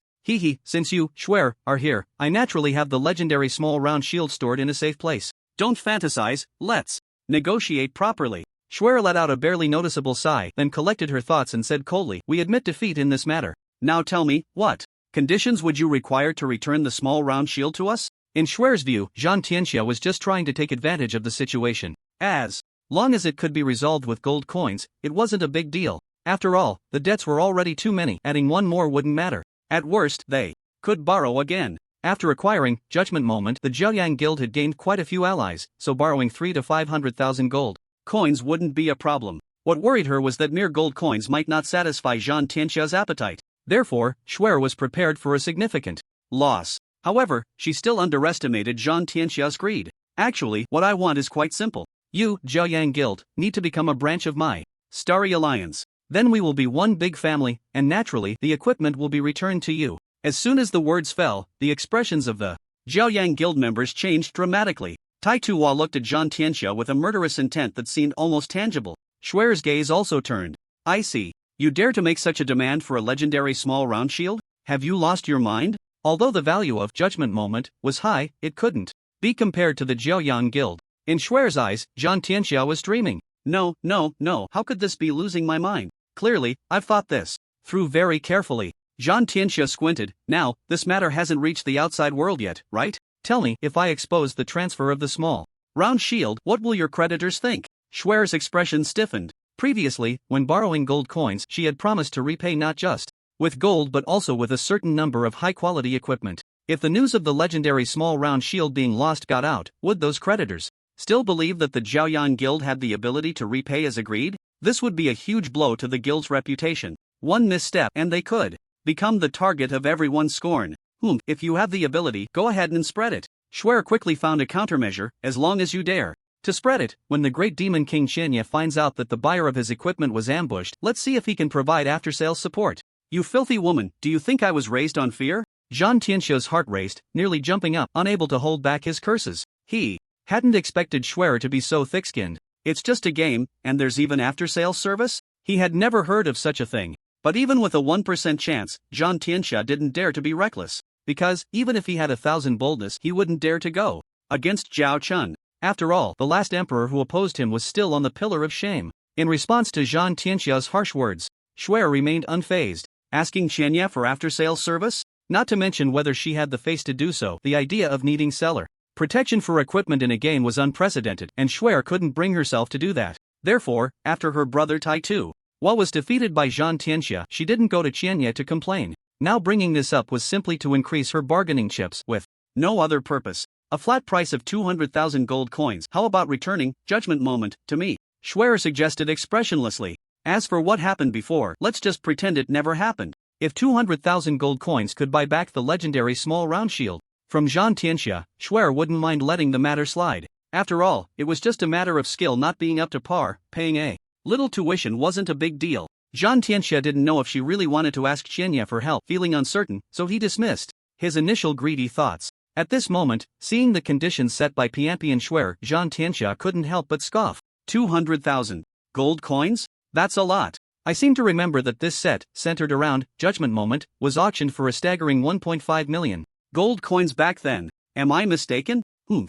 Speaker 1: Since you, Shui'er, are here, I naturally have the legendary small round shield stored in a safe place. Don't fantasize, let's negotiate properly. Shui'er let out a barely noticeable sigh, then collected her thoughts and said coldly, we admit defeat in this matter. Now tell me, what conditions would you require to return the small round shield to us? In Shui'er's view, Zhang Tianxia was just trying to take advantage of the situation. As long as it could be resolved with gold coins, it wasn't a big deal. After all, the debts were already too many, adding one more wouldn't matter. At worst, they could borrow again. After acquiring Judgment Moment, the Zhaoyang Guild had gained quite a few allies, so borrowing 300,000 to 500,000 gold coins wouldn't be a problem. What worried her was that mere gold coins might not satisfy Zhang Tianxia's appetite. Therefore, Shui'er was prepared for a significant loss. However, she still underestimated Zhang Tianxia's greed. Actually, what I want is quite simple. You, Zhaoyang Guild, need to become a branch of my Starry Alliance. Then we will be one big family, and naturally, the equipment will be returned to you. As soon as the words fell, the expressions of the Zhaoyang Guild members changed dramatically. Tai Tuwa looked at Zhang Tianxia with a murderous intent that seemed almost tangible. Shui'er's gaze also turned. I see. You dare to make such a demand for a legendary small round shield? Have you lost your mind? Although the value of Judgment Moment was high, it couldn't be compared to the Zhaoyang Guild. In Shui'er's eyes, Zhang Tianxia was dreaming. No, how could this be losing my mind? Clearly, I've thought this through very carefully. Zhang Tianxia squinted. Now, this matter hasn't reached the outside world yet, right? Tell me, if I expose the transfer of the small round shield, what will your creditors think? Shui'er's expression stiffened. Previously, when borrowing gold coins, she had promised to repay not just with gold but also with a certain number of high-quality equipment. If the news of the legendary small round shield being lost got out, would those creditors still believe that the Zhaoyang Guild had the ability to repay as agreed? This would be a huge blow to the guild's reputation. One misstep and they could become the target of everyone's scorn. If you have the ability, go ahead and spread it. Shui'er quickly found a countermeasure. As long as you dare To spread it, when the great demon King Qianye finds out that the buyer of his equipment was ambushed, let's see if he can provide after-sales support. You filthy woman, do you think I was raised on fear? Zhang Tianxia's heart raced, nearly jumping up, unable to hold back his curses. He hadn't expected Schwer to be so thick-skinned. It's just a game, and there's even after-sales service? He had never heard of such a thing. But even with a 1% chance, Zhang Tianxia didn't dare to be reckless. Because, even if he had 1,000 boldness, he wouldn't dare to go against Zhao Chun. After all, the last emperor who opposed him was still on the pillar of shame. In response to Zhang Tianxia's harsh words, Schwer remained unfazed, asking Qianye for after-sales service? Not to mention whether she had the face to do so. The idea of needing seller protection for equipment in a game was unprecedented, and Schwer couldn't bring herself to do that. Therefore, after her brother Tai Tu was defeated by Zhang Tianxia, she didn't go to Qianye to complain. Now bringing this up was simply to increase her bargaining chips, with no other purpose. A flat price of 200,000 gold coins. How about returning Judgment Moment to me? Schwer suggested expressionlessly. As for what happened before, let's just pretend it never happened. If 200,000 gold coins could buy back the legendary small round shield from Zhang Tianxia, Schwer wouldn't mind letting the matter slide. After all, it was just a matter of skill not being up to par. Paying a little tuition wasn't a big deal. Zhang Tianxia didn't know if she really wanted to ask Qianye for help, feeling uncertain, so he dismissed his initial greedy thoughts. At this moment, seeing the conditions set by Pianpi and Schwer, Zhang Tianxia couldn't help but scoff. 200,000 gold coins? That's a lot. I seem to remember that this set, centered around Judgment Moment, was auctioned for a staggering 1.5 million gold coins back then. Am I mistaken?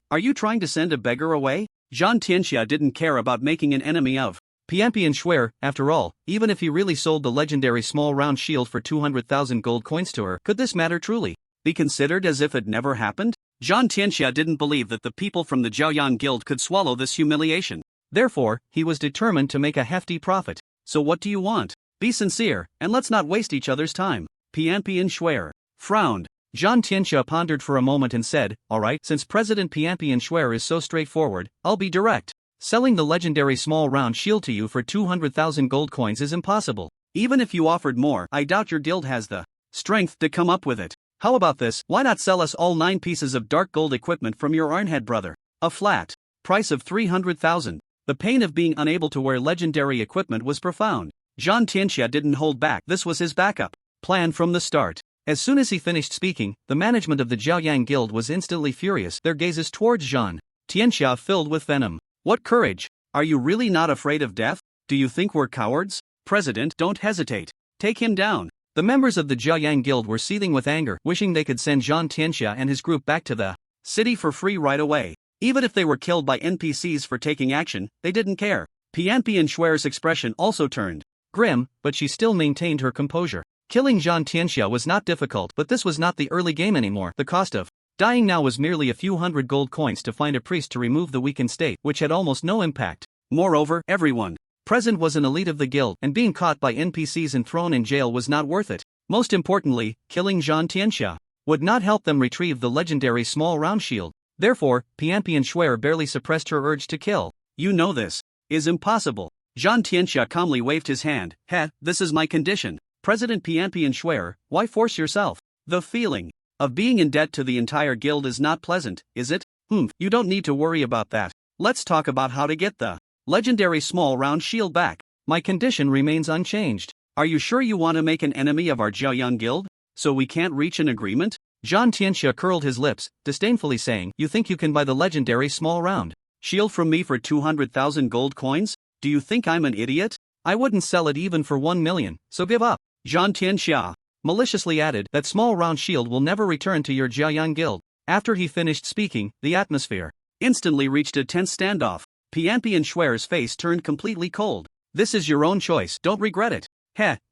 Speaker 1: Are you trying to send a beggar away? Zhang Tianxia didn't care about making an enemy of Pianpi and Schwer. After all, even if he really sold the legendary small round shield for 200,000 gold coins to her, could this matter truly be considered as if it never happened? Zhang Tianxia didn't believe that the people from the Jiaoyang Guild could swallow this humiliation. Therefore, he was determined to make a hefty profit. So what do you want? Be sincere, and let's not waste each other's time. Pianpi and Schwer frowned. Zhang Tianxia pondered for a moment and said, alright, since President Pianpi and Schwer is so straightforward, I'll be direct. Selling the legendary small round shield to you for 200,000 gold coins is impossible. Even if you offered more, I doubt your guild has the strength to come up with it. How about this? Why not sell us all 9 pieces of dark gold equipment from your Ironhead brother? A flat price of 300,000. The pain of being unable to wear legendary equipment was profound. Zhang Tianxia didn't hold back. This was his backup plan from the start. As soon as he finished speaking, the management of the Jiaoyang Guild was instantly furious, their gazes towards Zhang Tianxia filled with venom. What courage! Are you really not afraid of death? Do you think we're cowards? President, don't hesitate. Take him down. The members of the Jiaoyang Guild were seething with anger, wishing they could send Zhang Tianxia and his group back to the city for free right away. Even if they were killed by NPCs for taking action, they didn't care. Pianpi and Schwer's expression also turned grim, but she still maintained her composure. Killing Zhang Tianxia was not difficult, but this was not the early game anymore. The cost of dying now was merely a few hundred gold coins to find a priest to remove the weakened state, which had almost no impact. Moreover, everyone present was an elite of the guild, and being caught by NPCs and thrown in jail was not worth it. Most importantly, killing Zhang Tianxia would not help them retrieve the legendary small round shield. Therefore, Pianpi and Schwer barely suppressed her urge to kill. You know this is impossible. Zhang Tianxia calmly waved his hand. This is my condition. President Pianpi and Schwer, why force yourself? The feeling of being in debt to the entire guild is not pleasant, is it? You don't need to worry about that. Let's talk about how to get the legendary small round shield back. My condition remains unchanged. Are you sure you want to make an enemy of our Jiaoyang Guild? So we can't reach an agreement? Zhang Tianxia curled his lips, disdainfully saying, you think you can buy the legendary small round shield from me for 200,000 gold coins? Do you think I'm an idiot? I wouldn't sell it even for 1 million, so give up. Zhang Tianxia maliciously added, that small round shield will never return to your Jiaoyang Guild. After he finished speaking, the atmosphere instantly reached a tense standoff. Pianpi and Schwer's face turned completely cold. This is your own choice, don't regret it.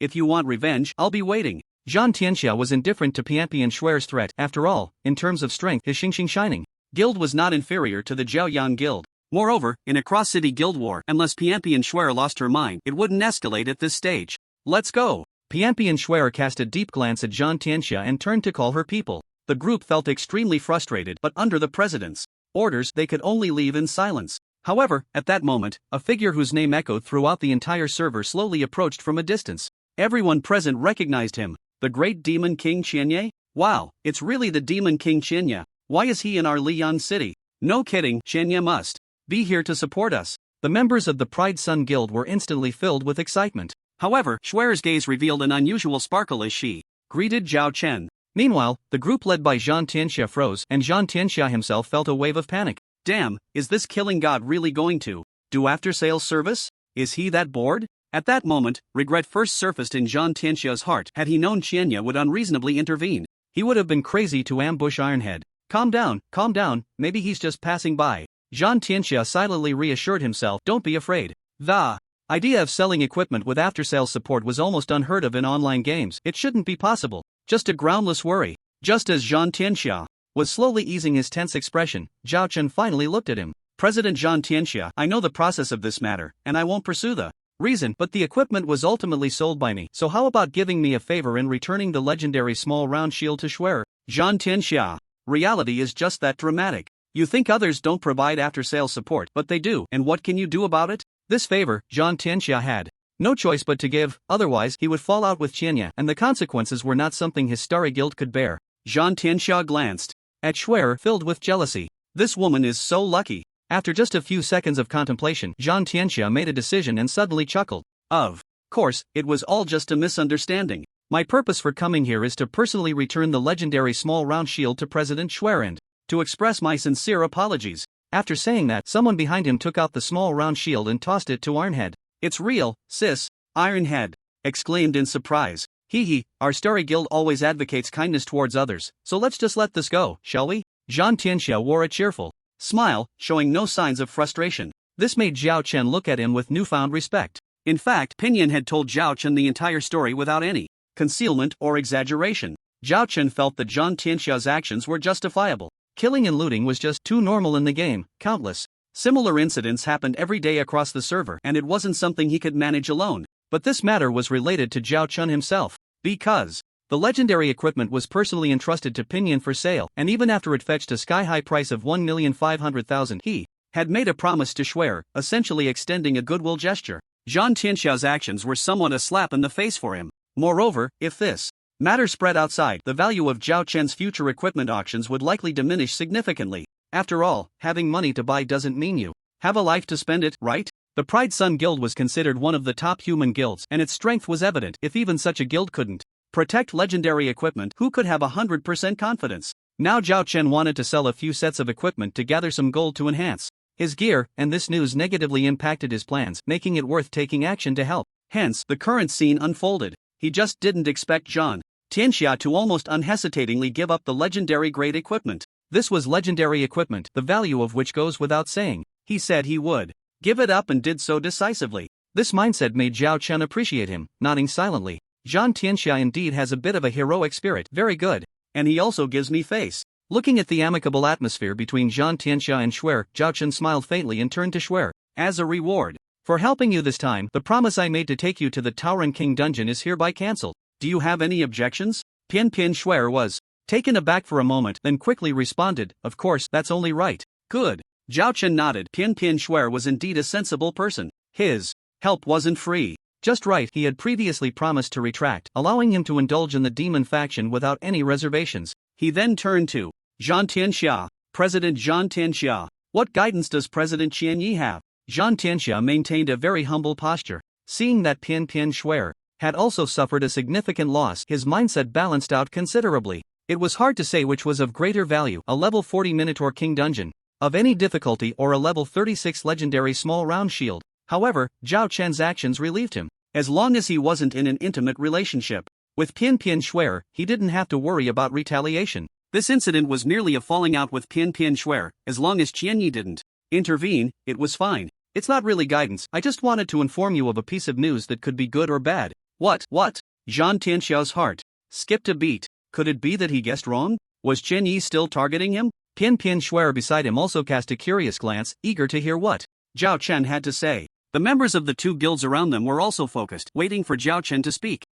Speaker 1: If you want revenge, I'll be waiting. Zhang Tianxia was indifferent to Pianpi and Schwer's threat. After all, in terms of strength, his Xingxing Shining Guild was not inferior to the Jiaoyang Guild. Moreover, in a cross-city guild war, unless Pianpi and Schwer lost her mind, it wouldn't escalate at this stage. Let's go. Pianpi and Schwer cast a deep glance at Zhang Tianxia and turned to call her people. The group felt extremely frustrated, but under the president's orders, they could only leave in silence. However, at that moment, a figure whose name echoed throughout the entire server slowly approached from a distance. Everyone present recognized him. The great demon King Qianye? Wow, it's really the demon King Qianye. Why is he in our Liyan city? No kidding, Qianye must
Speaker 2: Be here to support us. The members of the Pride Sun Guild were instantly filled with excitement. However, Schwer's gaze revealed an unusual sparkle as she greeted Zhao Chen. Meanwhile, the group led by Zhang Tianxia froze, and Zhang Tianxia himself felt a wave of panic. Damn, is this killing god really going to do after-sales service? Is he that bored? At that moment, regret first surfaced in Zhang Tianxia's heart. Had he known Qianya would unreasonably intervene, he would have been crazy to ambush Ironhead. Calm down, maybe he's just passing by. Zhang Tianxia silently reassured himself, don't be afraid. The idea of selling equipment with after-sales support was almost unheard of in online games. It shouldn't be possible. Just a groundless worry. Just as Zhang Tianxia was slowly easing his tense expression, Zhao Chen finally looked at him. President Zhang Tianxia, I know the process of this matter, and I won't pursue the reason, but the equipment was ultimately sold by me, so how about giving me a favor in returning the legendary small round shield to Schwer? Zhang Tianxia. Reality is just that dramatic. You think others don't provide after-sales support, but they do, and what can you do about it? This favor, Zhang Tianxia had no choice but to give, otherwise he would fall out with Qianya, and the consequences were not something his starry guild could bear. Zhang Tianxia glanced at Schwer, filled with jealousy. This woman is so lucky. After just a few seconds of contemplation, Zhang Tianxia made a decision and suddenly chuckled. Of course, it was all just a misunderstanding. My purpose for coming here is to personally return the legendary small round shield to President Schwer and to express my sincere apologies. After saying that, someone behind him took out the small round shield and tossed it to Ironhead. It's real, sis. Ironhead exclaimed in surprise. Hee, our starry guild always advocates kindness towards others, so let's just let this go, shall we? Zhang Tianxia wore a cheerful smile, showing no signs of frustration. This made Zhao Chen look at him with newfound respect. In fact, Pinyin had told Zhao Chen the entire story without any concealment or exaggeration. Zhao Chen felt that Zhang Tianxia's actions were justifiable. Killing and looting was just too normal in the game. Countless similar incidents happened every day across the server, and it wasn't something he could manage alone. But this matter was related to Zhao Chen himself, because the legendary equipment was personally entrusted to Pinyin for sale, and even after it fetched a sky-high price of 1,500,000, he had made a promise to Schwer, essentially extending a goodwill gesture. Zhang Tianxia's actions were somewhat a slap in the face for him. Moreover, if this matter spread outside, the value of Zhao Chen's future equipment auctions would likely diminish significantly. After all, having money to buy doesn't mean you have a life to spend it, right? The Pride Sun Guild was considered one of the top human guilds, and its strength was evident. If even such a guild couldn't protect legendary equipment, who could have 100% confidence? Now Zhao Chen wanted to sell a few sets of equipment to gather some gold to enhance his gear, and this news negatively impacted his plans, making it worth taking action to help. Hence, the current scene unfolded. He just didn't expect Zhang Tianxia to almost unhesitatingly give up the legendary grade equipment. This was legendary equipment, the value of which goes without saying. He said he would give it up and did so decisively. This mindset made Zhao Chen appreciate him, nodding silently. Zhang Tianxia indeed has a bit of a heroic spirit, very good. And he also gives me face. Looking at the amicable atmosphere between Zhang Tianxia and Schwer, Zhao Chen smiled faintly and turned to Schwer. As a reward for helping you this time, the promise I made to take you to the Tauren King dungeon is hereby cancelled. Do you have any objections? Pian Schwer was taken aback for a moment, then quickly responded, of course, that's only right. Good. Zhao Chen nodded. Pian Schwer was indeed a sensible person. His help wasn't free. Just right, he had previously promised to retract, allowing him to indulge in the demon faction without any reservations. He then turned to Zhang Tianxia. President Zhang Tianxia, what guidance does President Qianyi have? Zhang Tianxia maintained a very humble posture. Seeing that Pian Schwer had also suffered a significant loss, his mindset balanced out considerably. It was hard to say which was of greater value, a level 40 Minotaur King dungeon of any difficulty or a level 36 legendary small round shield. However, Zhao Chen's actions relieved him. As long as he wasn't in an intimate relationship with Pian Schwer, he didn't have to worry about retaliation. This incident was merely a falling out with Pian Schwer. As long as Qianyi didn't intervene, it was fine. It's not really guidance, I just wanted to inform you of a piece of news that could be good or bad. What? Zhang Tianxia's heart skipped a beat. Could it be that he guessed wrong? Was Qianyi still targeting him? Pian Schwer beside him also cast a curious glance, eager to hear what Zhao Chen had to say. The members of the two guilds around them were also focused, waiting for Zhao Chen to speak.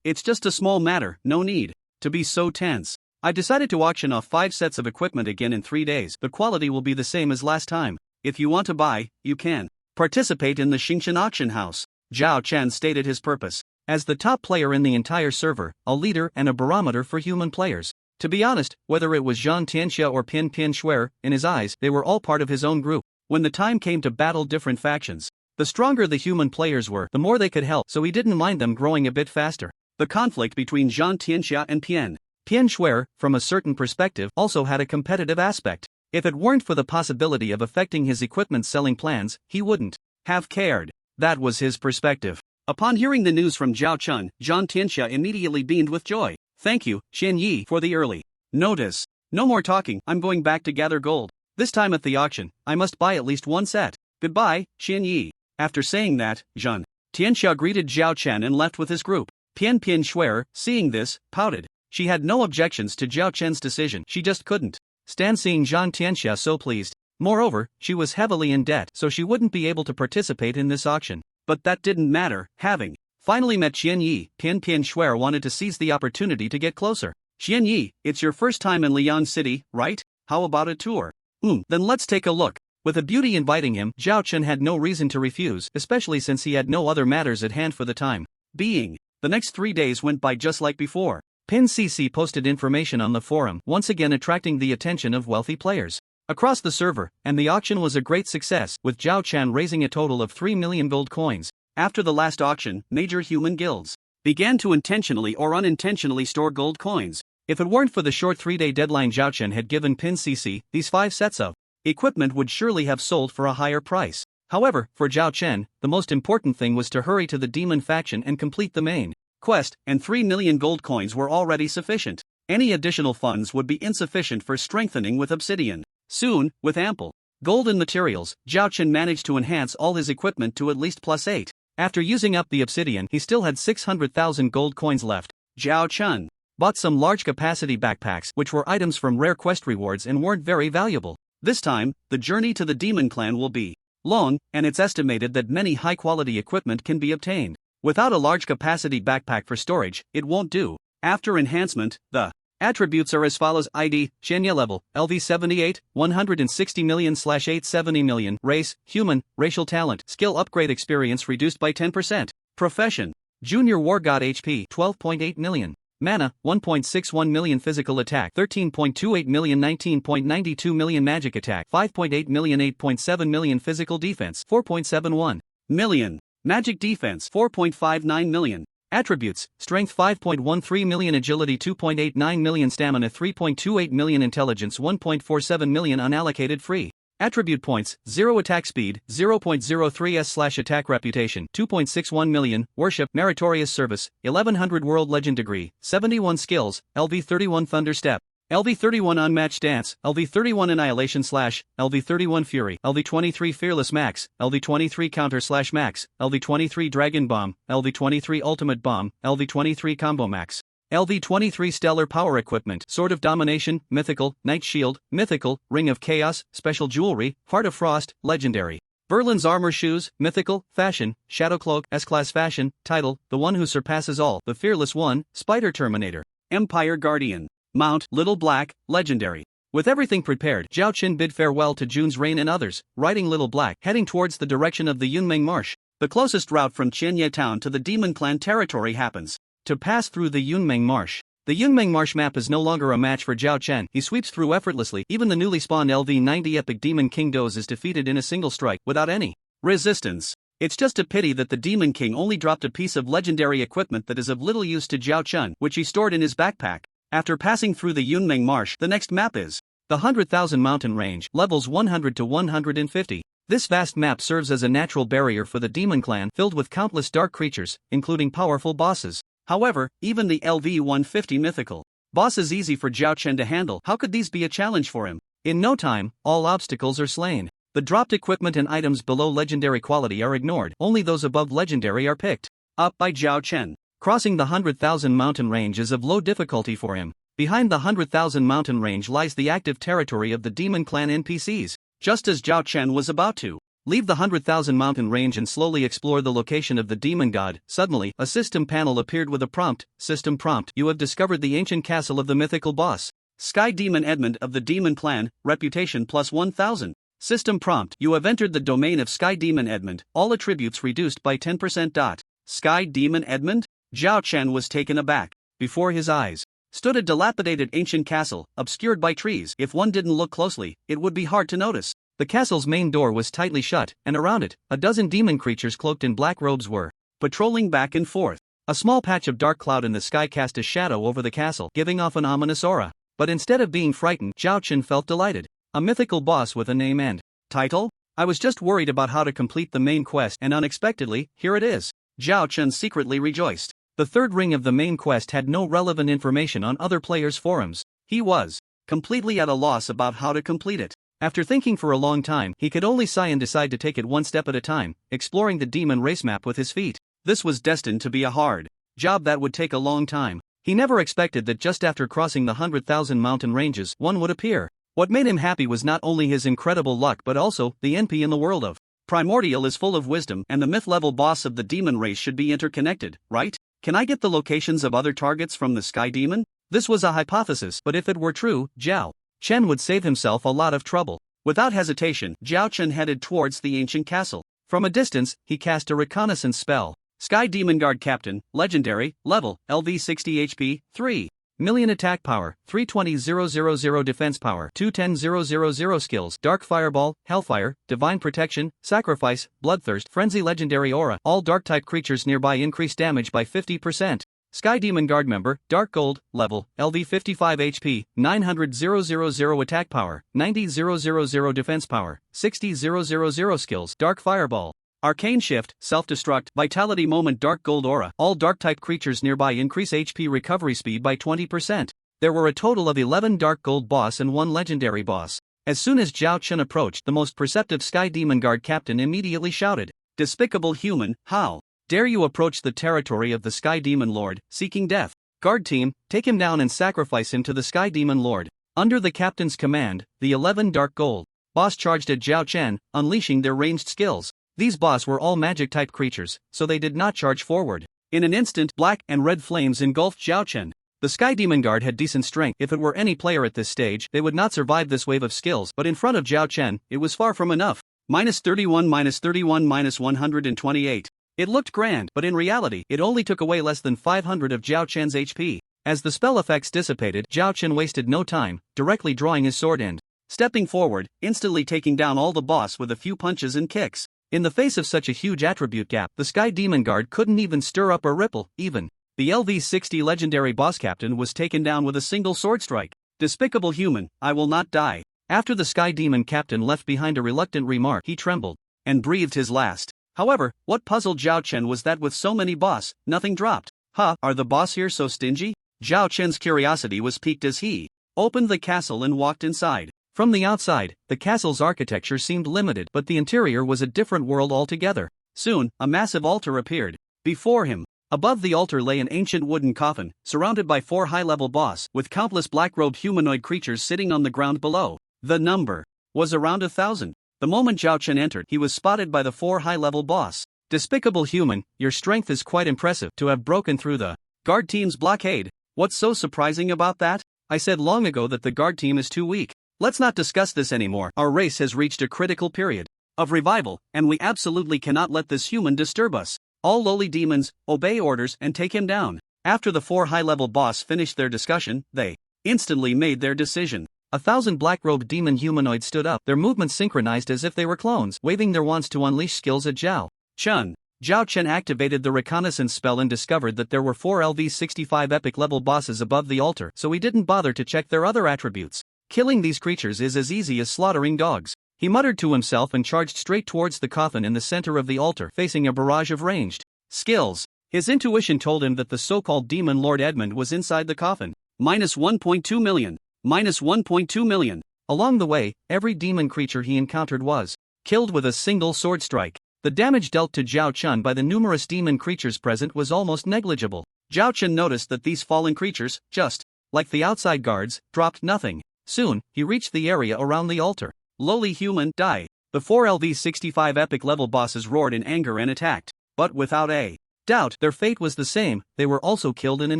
Speaker 2: It's just a small matter, no need to be so tense. I decided to auction off 5 sets of equipment again in 3 days. The quality will be the same as last time. If you want to buy, you can participate in the Xingqian auction house. Zhao Chen stated his purpose. As the top player in the entire server, a leader and a barometer for human players. To be honest, whether it was Zhang Tianxia or Pian Schwer, in his eyes, they were all part of his own group. When the time came to battle different factions, the stronger the human players were, the more they could help, so he didn't mind them growing a bit faster. The conflict between Zhang Tianxia and Pian Shuer, from a certain perspective, also had a competitive aspect. If it weren't for the possibility of affecting his equipment selling plans, he wouldn't have cared. That was his perspective. Upon hearing the news from Zhao Chun, Zhang Tianxia immediately beamed with joy. Thank you, Xian Yi, for the early notice. No more talking, I'm going back to gather gold. This time at the auction, I must buy at least one set. Goodbye, Xian Yi. After saying that, Zhang Tianxia greeted Zhao Chen and left with his group. Pian Shuer, seeing this, pouted. She had no objections to Zhao Chen's decision, she just couldn't stand seeing Zhang Tianxia so pleased. Moreover, she was heavily in debt, so she wouldn't be able to participate in this auction. But that didn't matter, having finally met Xian Yi, Pian Shuer wanted to seize the opportunity to get closer. Xian Yi, it's your first time in Liang City, right? How about a tour? Then let's take a look. With a beauty inviting him, Zhao Chen had no reason to refuse, especially since he had no other matters at hand for the time being. The next 3 days went by just like before. Pin CC posted information on the forum, once again attracting the attention of wealthy players across the server, and the auction was a great success, with Zhao Chen raising a total of 3 million gold coins. After the last auction, major human guilds began to intentionally or unintentionally store gold coins. If it weren't for the short 3-day deadline Zhao Chen had given Pin CC, these 5 sets of equipment would surely have sold for a higher price. However, for Zhao Chen, the most important thing was to hurry to the demon faction and complete the main quest, and 3 million gold coins were already sufficient. Any additional funds would be insufficient for strengthening with obsidian. Soon, with ample golden materials, Zhao Chen managed to enhance all his equipment to at least +8. After using up the obsidian, he still had 600,000 gold coins left. Zhao Chen bought some large capacity backpacks, which were items from rare quest rewards and weren't very valuable. This time, the journey to the demon clan will be long, and it's estimated that many high-quality equipment can be obtained. Without a large capacity backpack for storage, it won't do. After enhancement, the attributes are as follows: ID, Shenya level, LV78, 160 million/870 million, race, human, racial talent, skill upgrade experience reduced by 10%, profession, junior war god HP, 12.8 million, mana, 1.61 million physical attack, 13.28 million 19.92 million magic attack, 5.8 million 8.7 million physical defense, 4.71 million. Magic defense 4.59 million. Attributes: strength 5.13 million, agility 2.89 million, stamina 3.28 million, intelligence 1.47 million, unallocated free. Attribute points: 0 attack speed, 0.03s/attack reputation 2.61 million, worship, meritorious service, 1100 world legend degree, 71 skills, LV31 thunder step, LV31 Unmatched Dance, LV31 Annihilation Slash, LV31 Fury, LV23 Fearless Max, LV23 Counter Slash Max, LV23 Dragon Bomb, LV23 Ultimate Bomb, LV23 Combo Max, LV23 Stellar Power Equipment, Sword of Domination, Mythical, Night Shield, Mythical, Ring of Chaos, Special Jewelry, Heart of Frost, Legendary. Berlin's Armor Shoes, Mythical, Fashion, Shadow Cloak, S-Class Fashion, Title, The One Who Surpasses All, The Fearless One, Spider Terminator, Empire Guardian. Mount, Little Black, Legendary. With everything prepared, Zhao Chen bid farewell to Jun's Reign and others, riding Little Black, heading towards the direction of the Yunmeng Marsh. The closest route from Qianye Town to the Demon Clan territory happens to pass through the Yunmeng Marsh. The Yunmeng Marsh map is no longer a match for Zhao Chen. He sweeps through effortlessly. Even the newly spawned LV90 Epic Demon King Doze is defeated in a single strike, without any resistance. It's just a pity that the Demon King only dropped a piece of legendary equipment that is of little use to Zhao Chen, which he stored in his backpack. After passing through the Yunmeng Marsh, the next map is the 100,000 Mountain Range, levels 100 to 150. This vast map serves as a natural barrier for the Demon Clan, filled with countless dark creatures, including powerful bosses. However, even the LV150 mythical boss is easy for Zhao Chen to handle. How could these be a challenge for him? In no time, all obstacles are slain. The dropped equipment and items below legendary quality are ignored. Only those above legendary are picked up by Zhao Chen. Crossing the 100,000 mountain range is of low difficulty for him. Behind the 100,000 mountain range lies the active territory of the Demon Clan NPCs. Just as Zhao Chen was about to leave the 100,000 mountain range and slowly explore the location of the demon god, suddenly, a system panel appeared with a prompt. System prompt: you have discovered the ancient castle of the mythical boss, Sky Demon Edmund of the Demon Clan, reputation plus 1000. System prompt: you have entered the domain of Sky Demon Edmund, all attributes reduced by 10%. Sky Demon Edmund? Zhao Chen was taken aback. Before his eyes stood a dilapidated ancient castle, obscured by trees. If one didn't look closely, it would be hard to notice.
Speaker 1: The castle's main door was tightly shut, and around it, a dozen demon creatures cloaked in black robes were patrolling back and forth. A small patch of dark cloud in the sky cast a shadow over the castle, giving off an ominous aura. But instead of being frightened, Zhao Chen felt delighted. A mythical boss with a name and title? I was just worried about how to complete the main quest, and unexpectedly, here it is. Zhao Chen secretly rejoiced. The third ring of the main quest had no relevant information on other players' forums. He was completely at a loss about how to complete it. After thinking for a long time, he could only sigh and decide to take it one step at a time, exploring the demon race map with his feet. This was destined to be a hard job that would take a long time. He never expected that just after crossing the 100,000 mountain ranges, one would appear. What made him happy was not only his incredible luck but also the NP in the world of Primordial is full of wisdom, and the myth-level boss of the demon race should be interconnected, right? Can I get the locations of other targets from the Sky Demon? This was a hypothesis, but if it were true, Zhao Chen would save himself a lot of trouble. Without hesitation, Zhao Chen headed towards the ancient castle. From a distance, he cast a reconnaissance spell. Sky Demon Guard Captain, Legendary, Level, LV 60 HP, 3 million attack power, 320,000 defense power, 210,000 skills, Dark Fireball, Hellfire, Divine Protection, Sacrifice, Bloodthirst, Frenzy Legendary Aura. All Dark-type creatures nearby increase damage by 50%. Sky Demon Guard Member, Dark Gold, Level, LV 55 HP, 900,000 attack power, 90,000 defense power, 60,000 skills, Dark Fireball. Arcane Shift, Self-Destruct, Vitality Moment, Dark Gold Aura. All Dark-type creatures nearby increase HP recovery speed by 20%. There were a total of 11 Dark Gold boss and 1 Legendary boss. As soon as Zhao Chen approached, the most perceptive Sky Demon Guard Captain immediately shouted, "Despicable human, how dare you approach the territory of the Sky Demon Lord, seeking death? Guard team, take him down and sacrifice him to the Sky Demon Lord." Under the captain's command, the 11 Dark Gold boss charged at Zhao Chen, unleashing their ranged skills. These boss were all magic-type creatures, so they did not charge forward. In an instant, black and red flames engulfed Zhao Chen. The Sky Demon Guard had decent strength. If it were any player at this stage, they would not survive this wave of skills, but in front of Zhao Chen, it was far from enough. -31, -31, -128. It looked grand, but in reality, it only took away less than 500 of Zhao Chen's HP. As the spell effects dissipated, Zhao Chen wasted no time, directly drawing his sword and stepping forward, instantly taking down all the boss with a few punches and kicks. In the face of such a huge attribute gap, the Sky Demon Guard couldn't even stir up a ripple. Even the LV 60 Legendary Boss Captain was taken down with a single sword strike. "Despicable human, I will not die." After the Sky Demon Captain left behind a reluctant remark, he trembled and breathed his last. However, what puzzled Zhao Chen was that with so many boss, nothing dropped. Are the boss here so stingy? Zhao Chen's curiosity was piqued as he opened the castle and walked inside. From the outside, the castle's architecture seemed limited, but the interior was a different world altogether. Soon, a massive altar appeared before him. Above the altar lay an ancient wooden coffin, surrounded by 4 high-level boss, with countless black-robed humanoid creatures sitting on the ground below. The number was around 1,000. The moment Zhao Chen entered, he was spotted by the 4 high-level boss. "Despicable human, your strength is quite impressive. To have broken through the guard team's blockade. What's so surprising about that? I said long ago that the guard team is too weak. Let's not discuss this anymore. Our race has reached a critical period of revival, and we absolutely cannot let this human disturb us. All lowly demons, obey orders and take him down." After the 4 high-level boss finished their discussion, they instantly made their decision. 1,000 black-robed demon humanoids stood up, their movements synchronized as if they were clones, waving their wands to unleash skills at Zhao Chen. Zhao Chen activated the reconnaissance spell and discovered that there were 4 LV 65 epic-level bosses above the altar, so he didn't bother to check their other attributes. Killing these creatures is as easy as slaughtering dogs. He muttered to himself and charged straight towards the coffin in the center of the altar, facing a barrage of ranged skills. His intuition told him that the so-called Demon Lord Edmund was inside the coffin. -1.2 million. -1.2 million. Along the way, every demon creature he encountered was killed with a single sword strike. The damage dealt to Zhao Chen by the numerous demon creatures present was almost negligible. Zhao Chen noticed that these fallen creatures, just like the outside guards, dropped nothing. Soon, he reached the area around the altar. "Lowly human, die." The 4 LV 65 epic level bosses roared in anger and attacked. But without a doubt, their fate was the same. They were also killed in an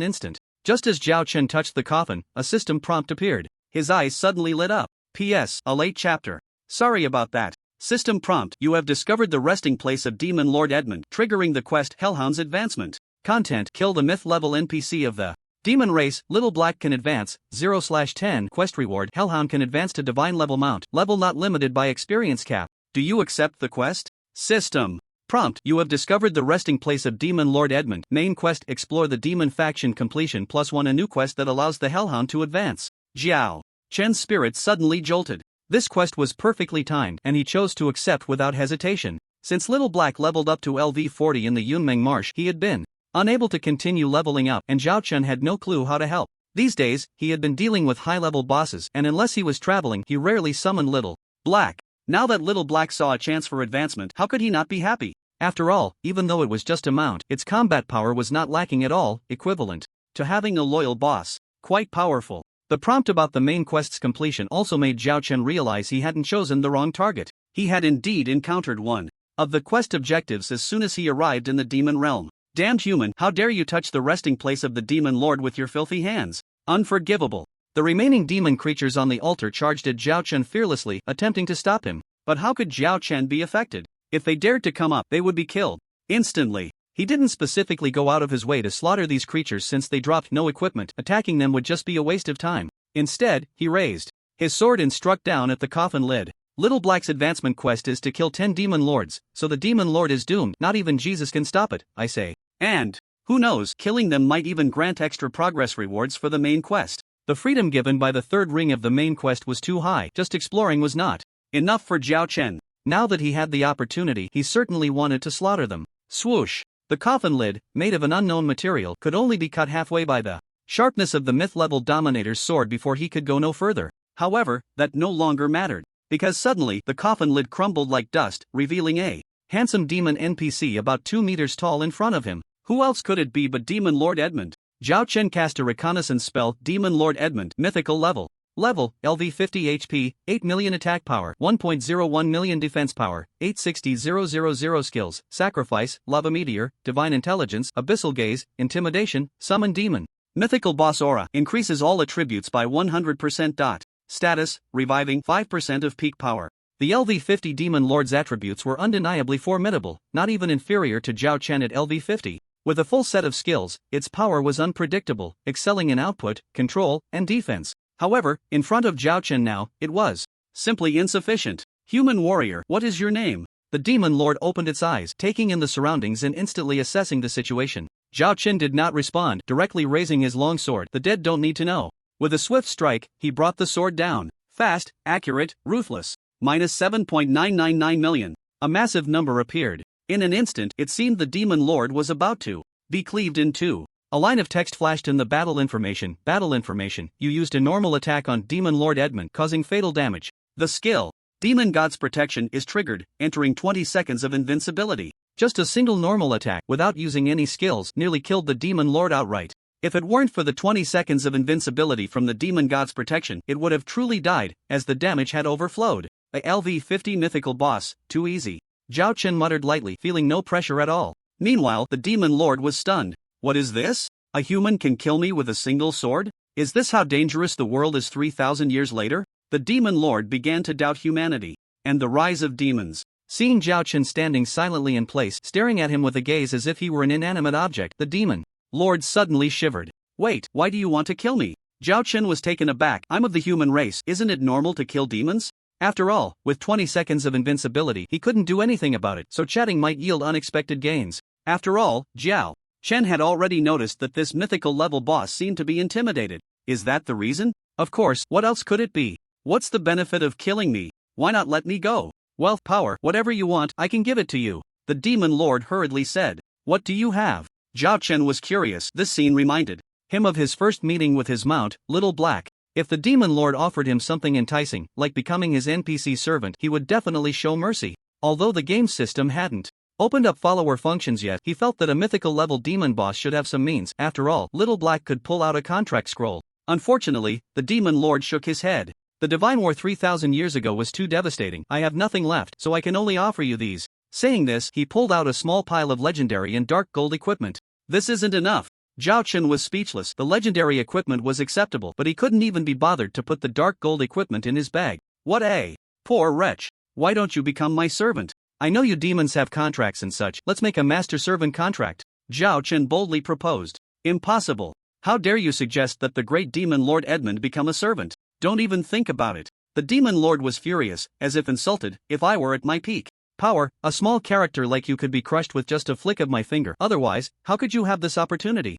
Speaker 1: instant. Just as Zhao Chen touched the coffin, a system prompt appeared. His eyes suddenly lit up. "PS, a late chapter. Sorry about that. System prompt, you have discovered the resting place of Demon Lord Edmund, triggering the quest Hellhound's advancement. Content, kill the myth level NPC of the
Speaker 2: Demon Race, Little Black can advance, 0/10 quest reward. Hellhound can advance to divine level mount, level not limited by experience cap. Do you accept the quest? System. Prompt: you have discovered the resting place of Demon Lord Edmund. Main quest: explore the demon faction. Completion +1. A new quest that allows the Hellhound to advance. Jiao Chen's spirit suddenly jolted. This quest was perfectly timed, and he chose to accept without hesitation. Since Little Black leveled up to LV 40 in the Yunmeng Marsh, he had been unable to continue leveling up, and Zhao Chen had no clue how to help. These days, he had been dealing with high-level bosses, and unless he was traveling, he rarely summoned Little Black. Now that Little Black saw a chance for advancement, how could he not be happy? After all, even though it was just a mount, its combat power was not lacking at all, equivalent to having a loyal boss. Quite powerful. The prompt about the main quest's completion also made Zhao Chen realize he hadn't chosen the wrong target. He had indeed encountered one of the quest objectives as soon as he arrived in the demon realm. Damned human, how dare you touch the resting place of the demon lord with your filthy hands? Unforgivable. The remaining demon creatures on the altar charged at Zhao Chen fearlessly, attempting to stop him. But how could Zhao Chen be affected? If they dared to come up, they would be killed instantly. He didn't specifically go out of his way to slaughter these creatures since they dropped no equipment. Attacking them would just be a waste of time. Instead, he raised his sword and struck down at the coffin lid. Little Black's advancement quest is to kill 10 demon lords, so the demon lord is doomed. Not even Jesus can stop it, I say. And who knows, killing them might even grant extra progress rewards for the main quest. The freedom given by the third ring of the main quest was too high. Just exploring was not enough for Zhao Chen. Now that he had the opportunity, he certainly wanted to slaughter them. Swoosh! The coffin lid, made of an unknown material, could only be cut halfway by the sharpness of the myth-level Dominator's sword before he could go no further. However, that no longer mattered, because suddenly the coffin lid crumbled like dust, revealing a handsome demon NPC about 2 meters tall in front of him. Who else could it be but Demon Lord Edmund? Zhao Chen cast a reconnaissance spell. Demon Lord Edmund, mythical level. Level, LV 50 HP, 8 million attack power, 1.01 million defense power, 860,000 skills, sacrifice, lava meteor, divine intelligence, abyssal gaze, intimidation, summon demon. Mythical boss aura, increases all attributes by 100%. Status, reviving 5% of peak power. The LV 50 Demon Lord's attributes were undeniably formidable, not even inferior to Zhao Chen at LV 50. With a full set of skills, its power was unpredictable, excelling in output, control, and defense. However, in front of Zhao Chen now, it was simply insufficient. Human warrior, what is your name? The demon lord opened its eyes, taking in the surroundings and instantly assessing the situation. Zhao Chen did not respond, directly raising his long sword. The dead don't need to know. With a swift strike, he brought the sword down. Fast, accurate, ruthless. Minus 7.999 million. A massive number appeared. In an instant, it seemed the demon lord was about to be cleaved in two. A line of text flashed in the battle information. Battle information. You used a normal attack on Demon Lord Edmund, causing fatal damage. The skill, Demon God's Protection, is triggered, entering 20 seconds of invincibility. Just a single normal attack, without using any skills, nearly killed the Demon Lord outright. If it weren't for the 20 seconds of invincibility from the Demon God's Protection, it would have truly died, as the damage had overflowed. A LV 50 mythical boss, too easy. Zhao Chen muttered lightly, feeling no pressure at all. Meanwhile, the Demon Lord was stunned. What is this? A human can kill me with a single sword? Is this how dangerous the world is 3,000 years later? The Demon Lord began to doubt humanity and the rise of demons. Seeing Zhao Chen standing silently in place, staring at him with a gaze as if he were an inanimate object, the Demon Lord suddenly shivered. Wait, why do you want to kill me? Zhao Chen was taken aback. I'm of the human race. Isn't it normal to kill demons? After all, with 20 seconds of invincibility, he couldn't do anything about it, so chatting might yield unexpected gains. After all, Zhao Chen had already noticed that this mythical level boss seemed to be intimidated. Is that the reason? Of course, what else could it be? What's the benefit of killing me? Why not let me go? Wealth, power, whatever you want, I can give it to you. The Demon Lord hurriedly said. What do you have? Zhao Chen was curious. This scene reminded him of his first meeting with his mount, Little Black. If the Demon Lord offered him something enticing, like becoming his NPC servant, he would definitely show mercy. Although the game system hadn't opened up follower functions yet, he felt that a mythical level demon boss should have some means. After all, Little Black could pull out a contract scroll. Unfortunately, the Demon Lord shook his head. The Divine War 3,000 years ago was too devastating. I have nothing left, so I can only offer you these. Saying this, he pulled out a small pile of legendary and dark gold equipment. This isn't enough. Zhao Chen was speechless. The legendary equipment was acceptable, but he couldn't even be bothered to put the dark gold equipment in his bag. What a poor wretch. Why don't you become my servant? I know you demons have contracts and such. Let's make a master-servant contract. Zhao Chen boldly proposed. Impossible. How dare you suggest that the great demon Lord Edmund become a servant? Don't even think about it. The demon lord was furious, as if insulted. If I were at my peak power, a small character like you could be crushed with just a flick of my finger. Otherwise, how could you have this opportunity?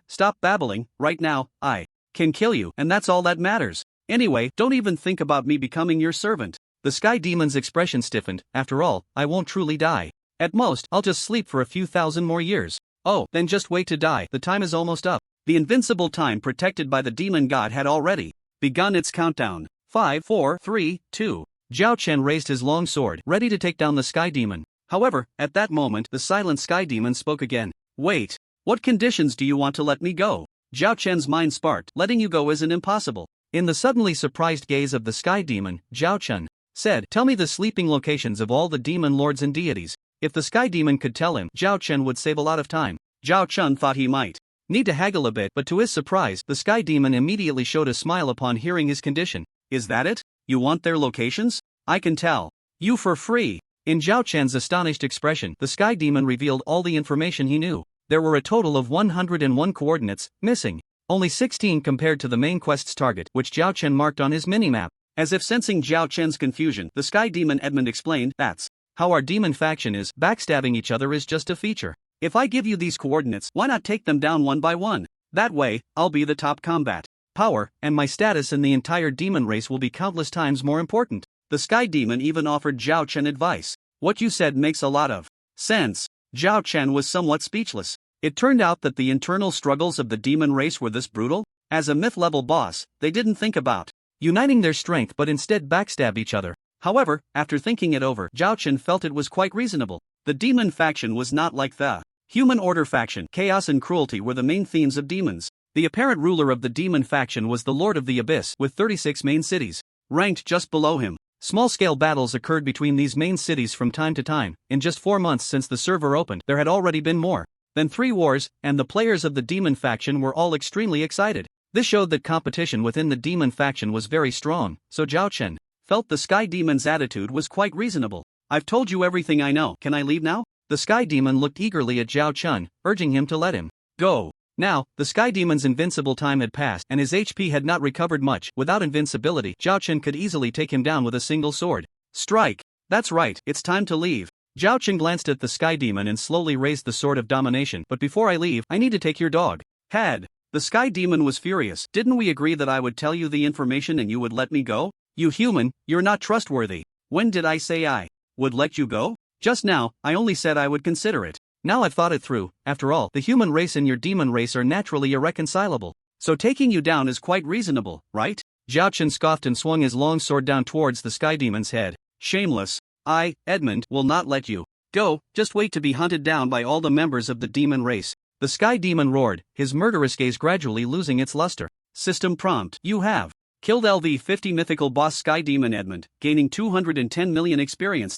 Speaker 2: Stop babbling. Right now, I can kill you, and that's all that matters. Anyway, don't even think about me becoming your servant. The sky demon's expression stiffened. After all, I won't truly die. At most, I'll just sleep for a few thousand more years. Oh, then just wait to die. The time is almost up. The invincible time protected by the demon god had already begun its countdown. 5, 4, 3, 2. Zhao Chen raised his long sword, ready to take down the sky demon. However, at that moment, the silent sky demon spoke again. Wait. What conditions do you want to let me go? Zhao Chen's mind sparked. Letting you go isn't impossible. In the suddenly surprised gaze of the sky demon, Zhao Chen said, tell me the sleeping locations of all the demon lords and deities. If the sky demon could tell him, Zhao Chen would save a lot of time. Zhao Chen thought he might need to haggle a bit, but to his surprise, the sky demon immediately showed a smile upon hearing his condition. Is that it? You want their locations? I can tell you for free. In Zhao Chen's astonished expression, the sky demon revealed all the information he knew. There were a total of 101 coordinates, missing only 16 compared to the main quest's target, which Zhao Chen marked on his minimap. As if sensing Zhao Chen's confusion, the sky demon Edmund explained, that's how our demon faction is. Backstabbing each other is just a feature. If I give you these coordinates, why not take them down one by one? That way, I'll be the top combat power, and my status in the entire demon race will be countless times more important. The sky demon even offered Zhao Chen advice. What you said makes a lot of sense. Zhao Chen was somewhat speechless. It turned out that the internal struggles of the demon race were this brutal. As a myth-level boss, they didn't think about uniting their strength but instead backstab each other. However, after thinking it over, Zhao Chen felt it was quite reasonable. The demon faction was not like the human order faction. Chaos and cruelty were the main themes of demons. The apparent ruler of the demon faction was the Lord of the Abyss, with 36 main cities ranked just below him. Small-scale battles occurred between these main cities from time to time. In just 4 months since the server opened, there had already been more than 3 wars, and the players of the demon faction were all extremely excited. This showed that competition within the demon faction was very strong, so Zhao Chen felt the sky demon's attitude was quite reasonable. I've told you everything I know. Can I leave now? The sky demon looked eagerly at Zhao Chen, urging him to let him go. Now, the sky demon's invincible time had passed and his HP had not recovered much. Without invincibility, Zhao Chen could easily take him down with a single sword strike. That's right, it's time to leave. Zhao Chen glanced at the sky demon and slowly raised the sword of domination. But before I leave, I need to take your dog. The sky demon was furious. Didn't we agree that I would tell you the information and you would let me go? You human, you're not trustworthy. When did I say I would let you go? Just now, I only said I would consider it. Now I've thought it through. After all, the human race and your demon race are naturally irreconcilable. So taking you down is quite reasonable, right? Zhao Chen scoffed and swung his long sword down towards the sky demon's head. Shameless. I, Edmund, will not let you go. Just wait to be hunted down by all the members of the demon race. The sky demon roared, his murderous gaze gradually losing its luster. System prompt. You have killed LV50 mythical boss sky demon Edmund, gaining 210 million experience.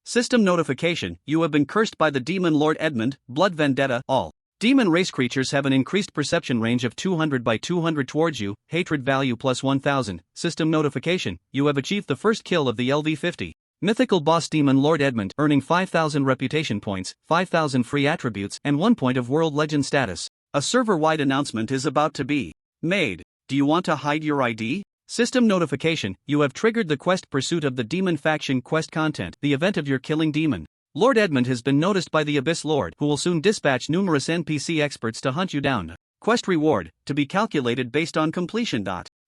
Speaker 2: System notification. You have been cursed by the demon lord Edmund, blood vendetta. All demon race creatures have an increased perception range of 200 by 200 towards you, hatred value plus 1000. System notification. You have achieved the first kill of the LV50 mythical boss demon lord Edmund, earning 5000 reputation points, 5000 free attributes, and 1 point of world legend status. A server-wide announcement is about to be made. Do you want to hide your ID? System notification. You have triggered the quest pursuit of the demon faction quest content, the event of your killing demon Lord Edmund has been noticed by the Abyss Lord, who will soon dispatch numerous NPC experts to hunt you down. Quest reward, to be calculated based on completion.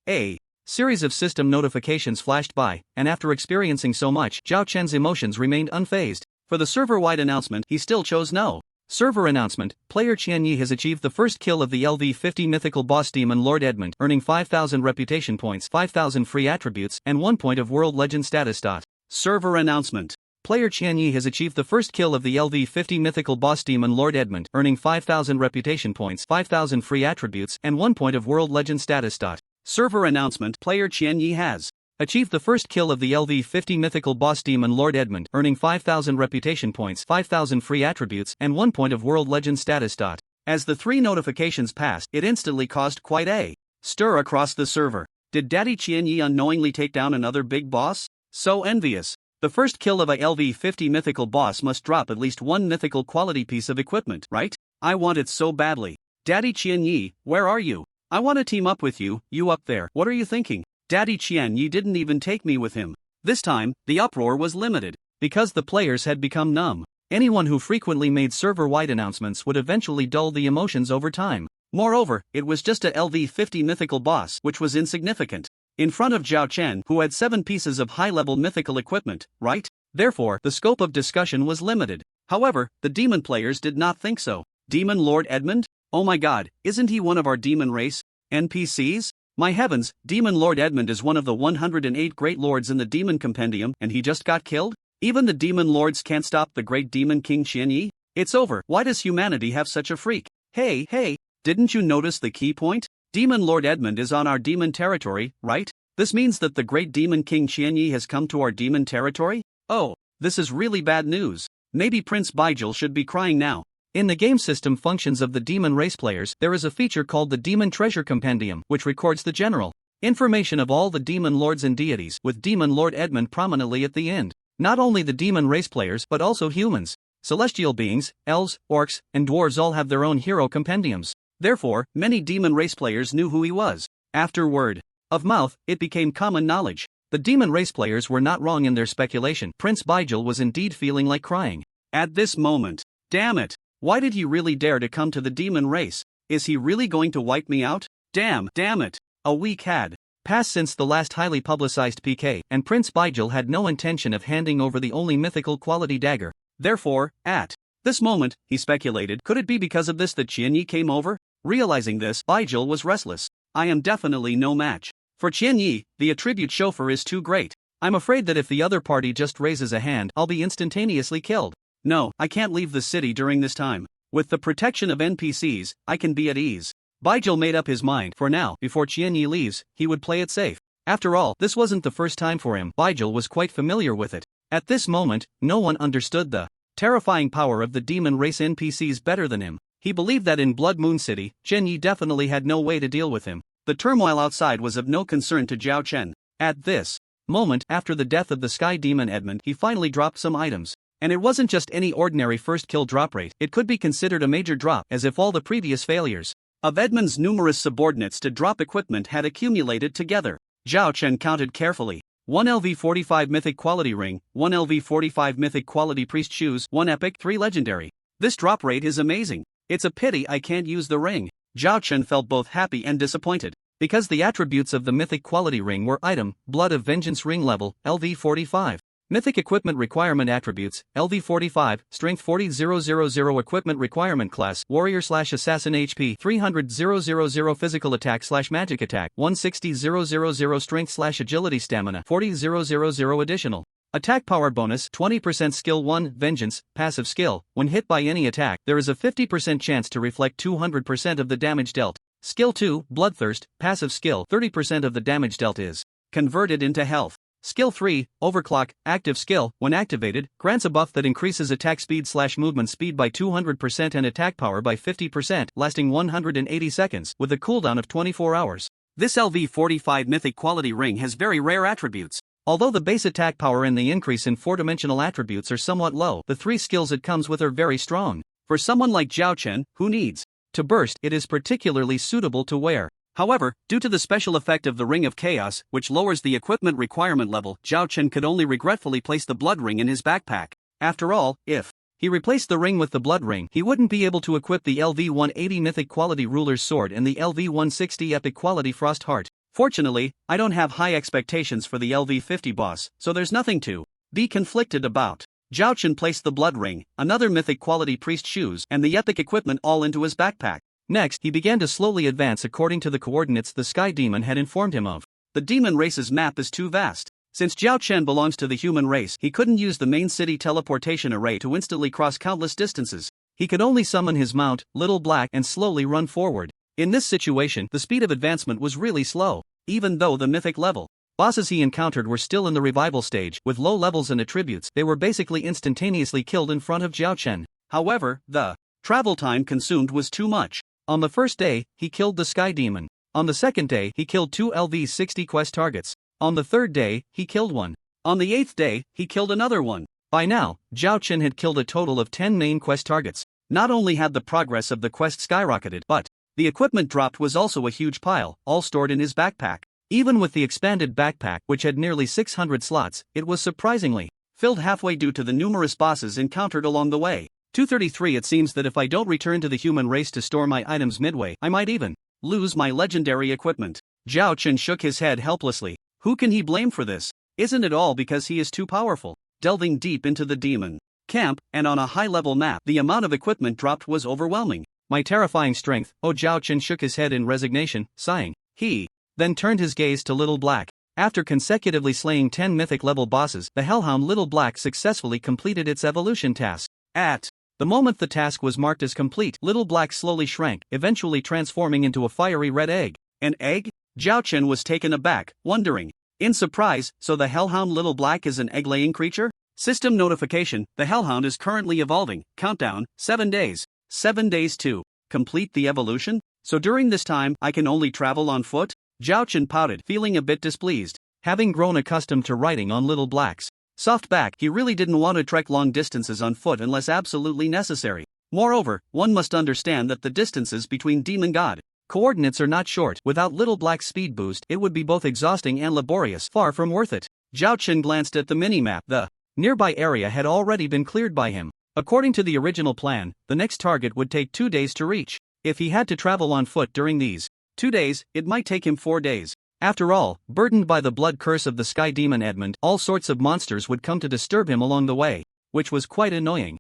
Speaker 2: A series of system notifications flashed by, and after experiencing so much, Zhao Chen's emotions remained unfazed. For the server-wide announcement, he still chose no. Server announcement. Player Qianyi has achieved the first kill of the LV50 mythical boss demon Lord Edmund, earning 5000 reputation points, 5000 free attributes, and 1 point of world legend status. Server announcement. Player Qianyi has achieved the first kill of the LV50 mythical boss demon Lord Edmund, earning 5000 reputation points, 5000 free attributes, and 1 point of world legend status. Server announcement. Player Qianyi has achieved the first kill of the LV50 mythical boss demon Lord Edmund, earning 5000 reputation points, 5000 free attributes, and 1 point of world legend status. As the 3 notifications passed, it instantly caused quite a stir across the server. Did Daddy Qianyi unknowingly take down another big boss? So envious. The first kill of a LV50 mythical boss must drop at least 1 mythical quality piece of equipment, right? I want it so badly. Daddy Qianyi, where are you? I want to team up with you, you up there. What are you thinking? Daddy Qianyi didn't even take me with him. This time, the uproar was limited. Because the players had become numb. Anyone who frequently made server-wide announcements would eventually dull the emotions over time. Moreover, it was just a LV50 mythical boss, which was insignificant. In front of Zhao Chen, who had 7 pieces of high-level mythical equipment, right? Therefore, the scope of discussion was limited. However, the demon players did not think so. Demon Lord Edmund? Oh my god, isn't he one of our demon race NPCs? My heavens, Demon Lord Edmund is one of the 108 great lords in the demon compendium, and he just got killed? Even the demon lords can't stop the great demon King Qianyi? It's over. Why does humanity have such a freak? Hey, didn't you notice the key point? Demon Lord Edmund is on our demon territory, right? This means that the great demon King Qianyi has come to our demon territory? Oh, this is really bad news. Maybe Prince Baijil should be crying now. In the game system functions of the demon race players, there is a feature called the Demon Treasure Compendium, which records the general information of all the demon lords and deities, with Demon Lord Edmund prominently at the end. Not only the demon race players but also humans, celestial beings, elves, orcs, and dwarves all have their own hero compendiums. Therefore, many demon race players knew who he was. After word of mouth, it became common knowledge. The demon race players were not wrong in their speculation. Prince Baijil was indeed feeling like crying. At this moment, damn it, why did he really dare to come to the demon race? Is he really going to wipe me out? Damn it. A week had passed since the last highly publicized PK, and Prince Baijil had no intention of handing over the only mythical quality dagger. Therefore, at this moment, he speculated, could it be because of this that Qianyi came over? Realizing this, Baijil was restless. I am definitely no match for Qianyi. The attribute chauffeur is too great. I'm afraid that if the other party just raises a hand, I'll be instantaneously killed. No, I can't leave the city during this time. With the protection of NPCs, I can be at ease. Baijil made up his mind. For now, before Qianyi leaves, he would play it safe. After all, this wasn't the first time for him. Baijil was quite familiar with it. At this moment, no one understood the terrifying power of the demon race NPCs better than him. He believed that in Blood Moon City, Qianyi definitely had no way to deal with him. The turmoil outside was of no concern to Zhao Chen. At this moment, after the death of the Sky Demon Edmund, he finally dropped some items. And it wasn't just any ordinary first kill drop rate, it could be considered a major drop, as if all the previous failures of Edmund's numerous subordinates to drop equipment had accumulated together. Zhao Chen counted carefully. 1 LV45 Mythic Quality Ring, 1 LV45 Mythic Quality Priest Shoes, 1 Epic, 3 Legendary. This drop rate is amazing. It's a pity I can't use the ring. Zhao Chen felt both happy and disappointed. Because the attributes of the Mythic Quality Ring were item, Blood of Vengeance Ring level, LV45. Mythic Equipment Requirement Attributes, LV45, Strength 40,000 Equipment Requirement Class, Warrior/Assassin HP 300,000 Physical Attack /Magic Attack 160,000 Strength/Agility Stamina 40,000 Additional Attack Power Bonus 20% Skill 1 Vengeance, Passive Skill. When hit by any attack, there is a 50% chance to reflect 200% of the damage dealt. Skill 2, Bloodthirst, Passive Skill. 30% of the damage dealt is converted into health. Skill 3, Overclock, Active Skill. When activated, grants a buff that increases attack speed/movement speed by 200% and attack power by 50%, lasting 180 seconds, with a cooldown of 24 hours. This LV45 Mythic Quality Ring has very rare attributes. Although the base attack power and the increase in 4-dimensional attributes are somewhat low, the 3 skills it comes with are very strong. For someone like Zhao Chen, who needs to burst, it is particularly suitable to wear. However, due to the special effect of the Ring of Chaos, which lowers the equipment requirement level, Zhao Chen could only regretfully place the Blood Ring in his backpack. After all, if he replaced the ring with the Blood Ring, he wouldn't be able to equip the LV180 Mythic Quality Ruler's Sword and the LV160 Epic Quality Frost Heart. Fortunately, I don't have high expectations for the LV50 boss, so there's nothing to be conflicted about. Zhao Chen placed the Blood Ring, another Mythic Quality Priest Shoes, and the Epic Equipment all into his backpack. Next, he began to slowly advance according to the coordinates the Sky Demon had informed him of. The demon race's map is too vast. Since Zhao Chen belongs to the human race, he couldn't use the main city teleportation array to instantly cross countless distances. He could only summon his mount, Little Black, and slowly run forward. In this situation, the speed of advancement was really slow. Even though the mythic level bosses he encountered were still in the revival stage, with low levels and attributes, they were basically instantaneously killed in front of Zhao Chen. However, the travel time consumed was too much. On the first day, he killed the Sky Demon. On the second day, he killed 2 LV60 quest targets. On the third day, he killed one. On the 8th day, he killed another one. By now, Zhao Chen had killed a total of 10 main quest targets. Not only had the progress of the quest skyrocketed, but The equipment dropped was also a huge pile, all stored in his backpack. Even with the expanded backpack, which had nearly 600 slots, it was surprisingly filled halfway due to the numerous bosses encountered along the way. 233 It seems that if I don't return to the human race to store my items midway, I might even lose my legendary equipment. Zhao Chen shook his head helplessly. Who can he blame for this? Isn't it all because he is too powerful? Delving deep into the demon camp, and on a high-level map, the amount of equipment dropped was overwhelming. My terrifying strength. Oh, Zhao Chen shook his head in resignation, sighing. He then turned his gaze to Little Black. After consecutively slaying 10 mythic-level bosses, the Hellhound Little Black successfully completed its evolution task. At the moment the task was marked as complete, Little Black slowly shrank, eventually transforming into a fiery red egg. An egg? Zhao Chen was taken aback, wondering in surprise, so the Hellhound Little Black is an egg-laying creature? System notification, the Hellhound is currently evolving, countdown, 7 days. 7 days to complete the evolution? So during this time, I can only travel on foot? Zhao Chen pouted, feeling a bit displeased. Having grown accustomed to riding on Little Black's soft back, he really didn't want to trek long distances on foot unless absolutely necessary. Moreover, one must understand that the distances between demon god coordinates are not short. Without Little Black's speed boost, it would be both exhausting and laborious, far from worth it. Zhao Chen glanced at the minimap. The nearby area had already been cleared by him. According to the original plan, the next target would take 2 days to reach. If he had to travel on foot during these 2 days, it might take him 4 days. After all, burdened by the blood curse of the sky demon Edmund, all sorts of monsters would come to disturb him along the way, which was quite annoying.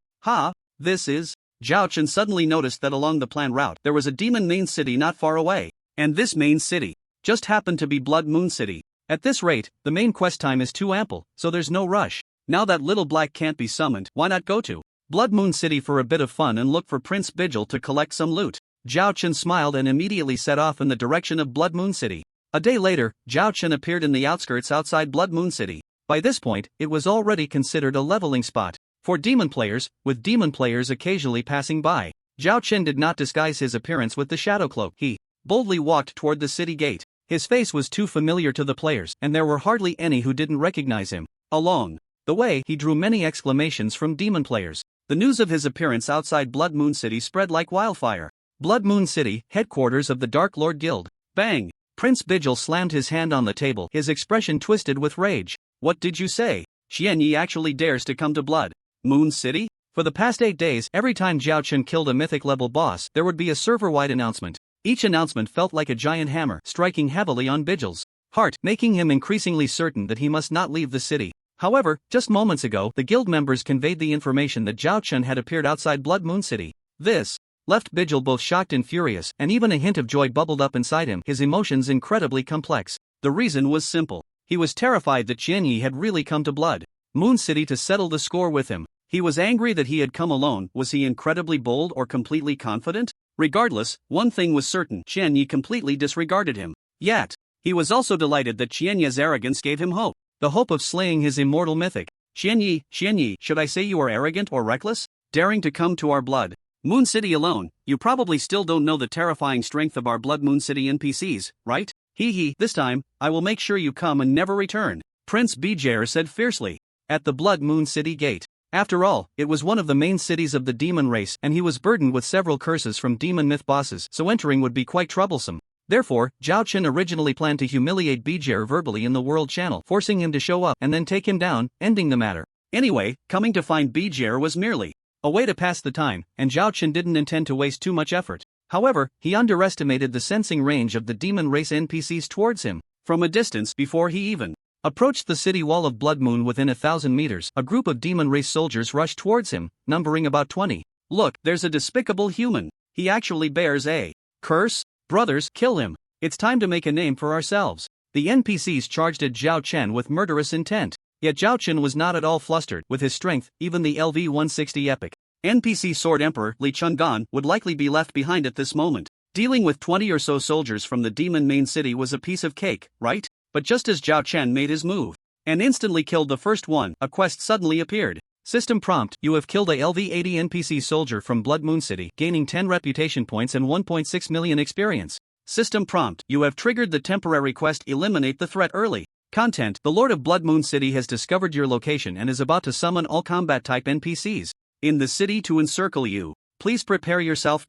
Speaker 2: This is... Zhao Chen suddenly noticed that along the planned route there was a demon main city not far away, and this main city just happened to be Blood Moon City. At this rate, the main quest time is too ample, so there's no rush. Now that Little Black can't be summoned, why not go to Blood Moon City for a bit of fun and look for Prince Vigil to collect some loot? Zhao Chen smiled and immediately set off in the direction of Blood Moon City. A day later, Zhao Chen appeared in the outskirts outside Blood Moon City. By this point, it was already considered a leveling spot for demon players, with demon players occasionally passing by. Zhao Chen did not disguise his appearance with the shadow cloak. He boldly walked toward the city gate. His face was too familiar to the players, and there were hardly any who didn't recognize him. Along the way, he drew many exclamations from demon players. The news of his appearance outside Blood Moon City spread like wildfire. Blood Moon City, headquarters of the Dark Lord Guild. Bang! Prince Vigil slammed his hand on the table, his expression twisted with rage. What did you say? Xian Yi actually dares to come to Blood Moon City? For the past 8 days, every time Zhao Chen killed a mythic-level boss, there would be a server-wide announcement. Each announcement felt like a giant hammer, striking heavily on Vigil's heart, making him increasingly certain that he must not leave the city. However, just moments ago, the guild members conveyed the information that Zhao Chen had appeared outside Blood Moon City. This left Vigil both shocked and furious, and even a hint of joy bubbled up inside him, his emotions incredibly complex. The reason was simple. He was terrified that Qian Yi had really come to Blood Moon City to settle the score with him. He was angry that he had come alone. Was he incredibly bold or completely confident? Regardless, one thing was certain: Qian Yi completely disregarded him. Yet, he was also delighted that Qian Yi's arrogance gave him hope. The hope of slaying his immortal mythic. Qian Yi, should I say you are arrogant or reckless? Daring to come to our Blood Moon City alone? You probably still don't know the terrifying strength of our Blood Moon City NPCs, right? This time, I will make sure you come and never return, Prince Bijare said fiercely. At the Blood Moon City gate. After all, it was one of the main cities of the demon race, and he was burdened with several curses from demon myth bosses, so entering would be quite troublesome. Therefore, Zhao Chen originally planned to humiliate Bijare verbally in the World Channel, forcing him to show up and then take him down, ending the matter. Anyway, coming to find Bijare was merely a way to pass the time, and Zhao Chen didn't intend to waste too much effort. However, he underestimated the sensing range of the demon race NPCs towards him. From a distance, before he even approached the city wall of Blood Moon within 1,000 meters, a group of demon race soldiers rushed towards him, numbering about 20. Look, there's a despicable human. He actually bears a curse. Brothers, kill him. It's time to make a name for ourselves. The NPCs charged at Zhao Chen with murderous intent. Yet Zhao Chen was not at all flustered. With his strength, even the LV-160 epic NPC Sword Emperor Li Chungan would likely be left behind at this moment. Dealing with 20 or so soldiers from the demon main city was a piece of cake, right? But just as Zhao Chen made his move and instantly killed the first one, a quest suddenly appeared. System prompt: you have killed a LV-80 NPC soldier from Blood Moon City, gaining 10 reputation points and 1.6 million experience. System prompt: you have triggered the temporary quest Eliminate the Threat Early. Content: the Lord of Blood Moon City has discovered your location and is about to summon all combat type NPCs in the city to encircle you. Please prepare yourself.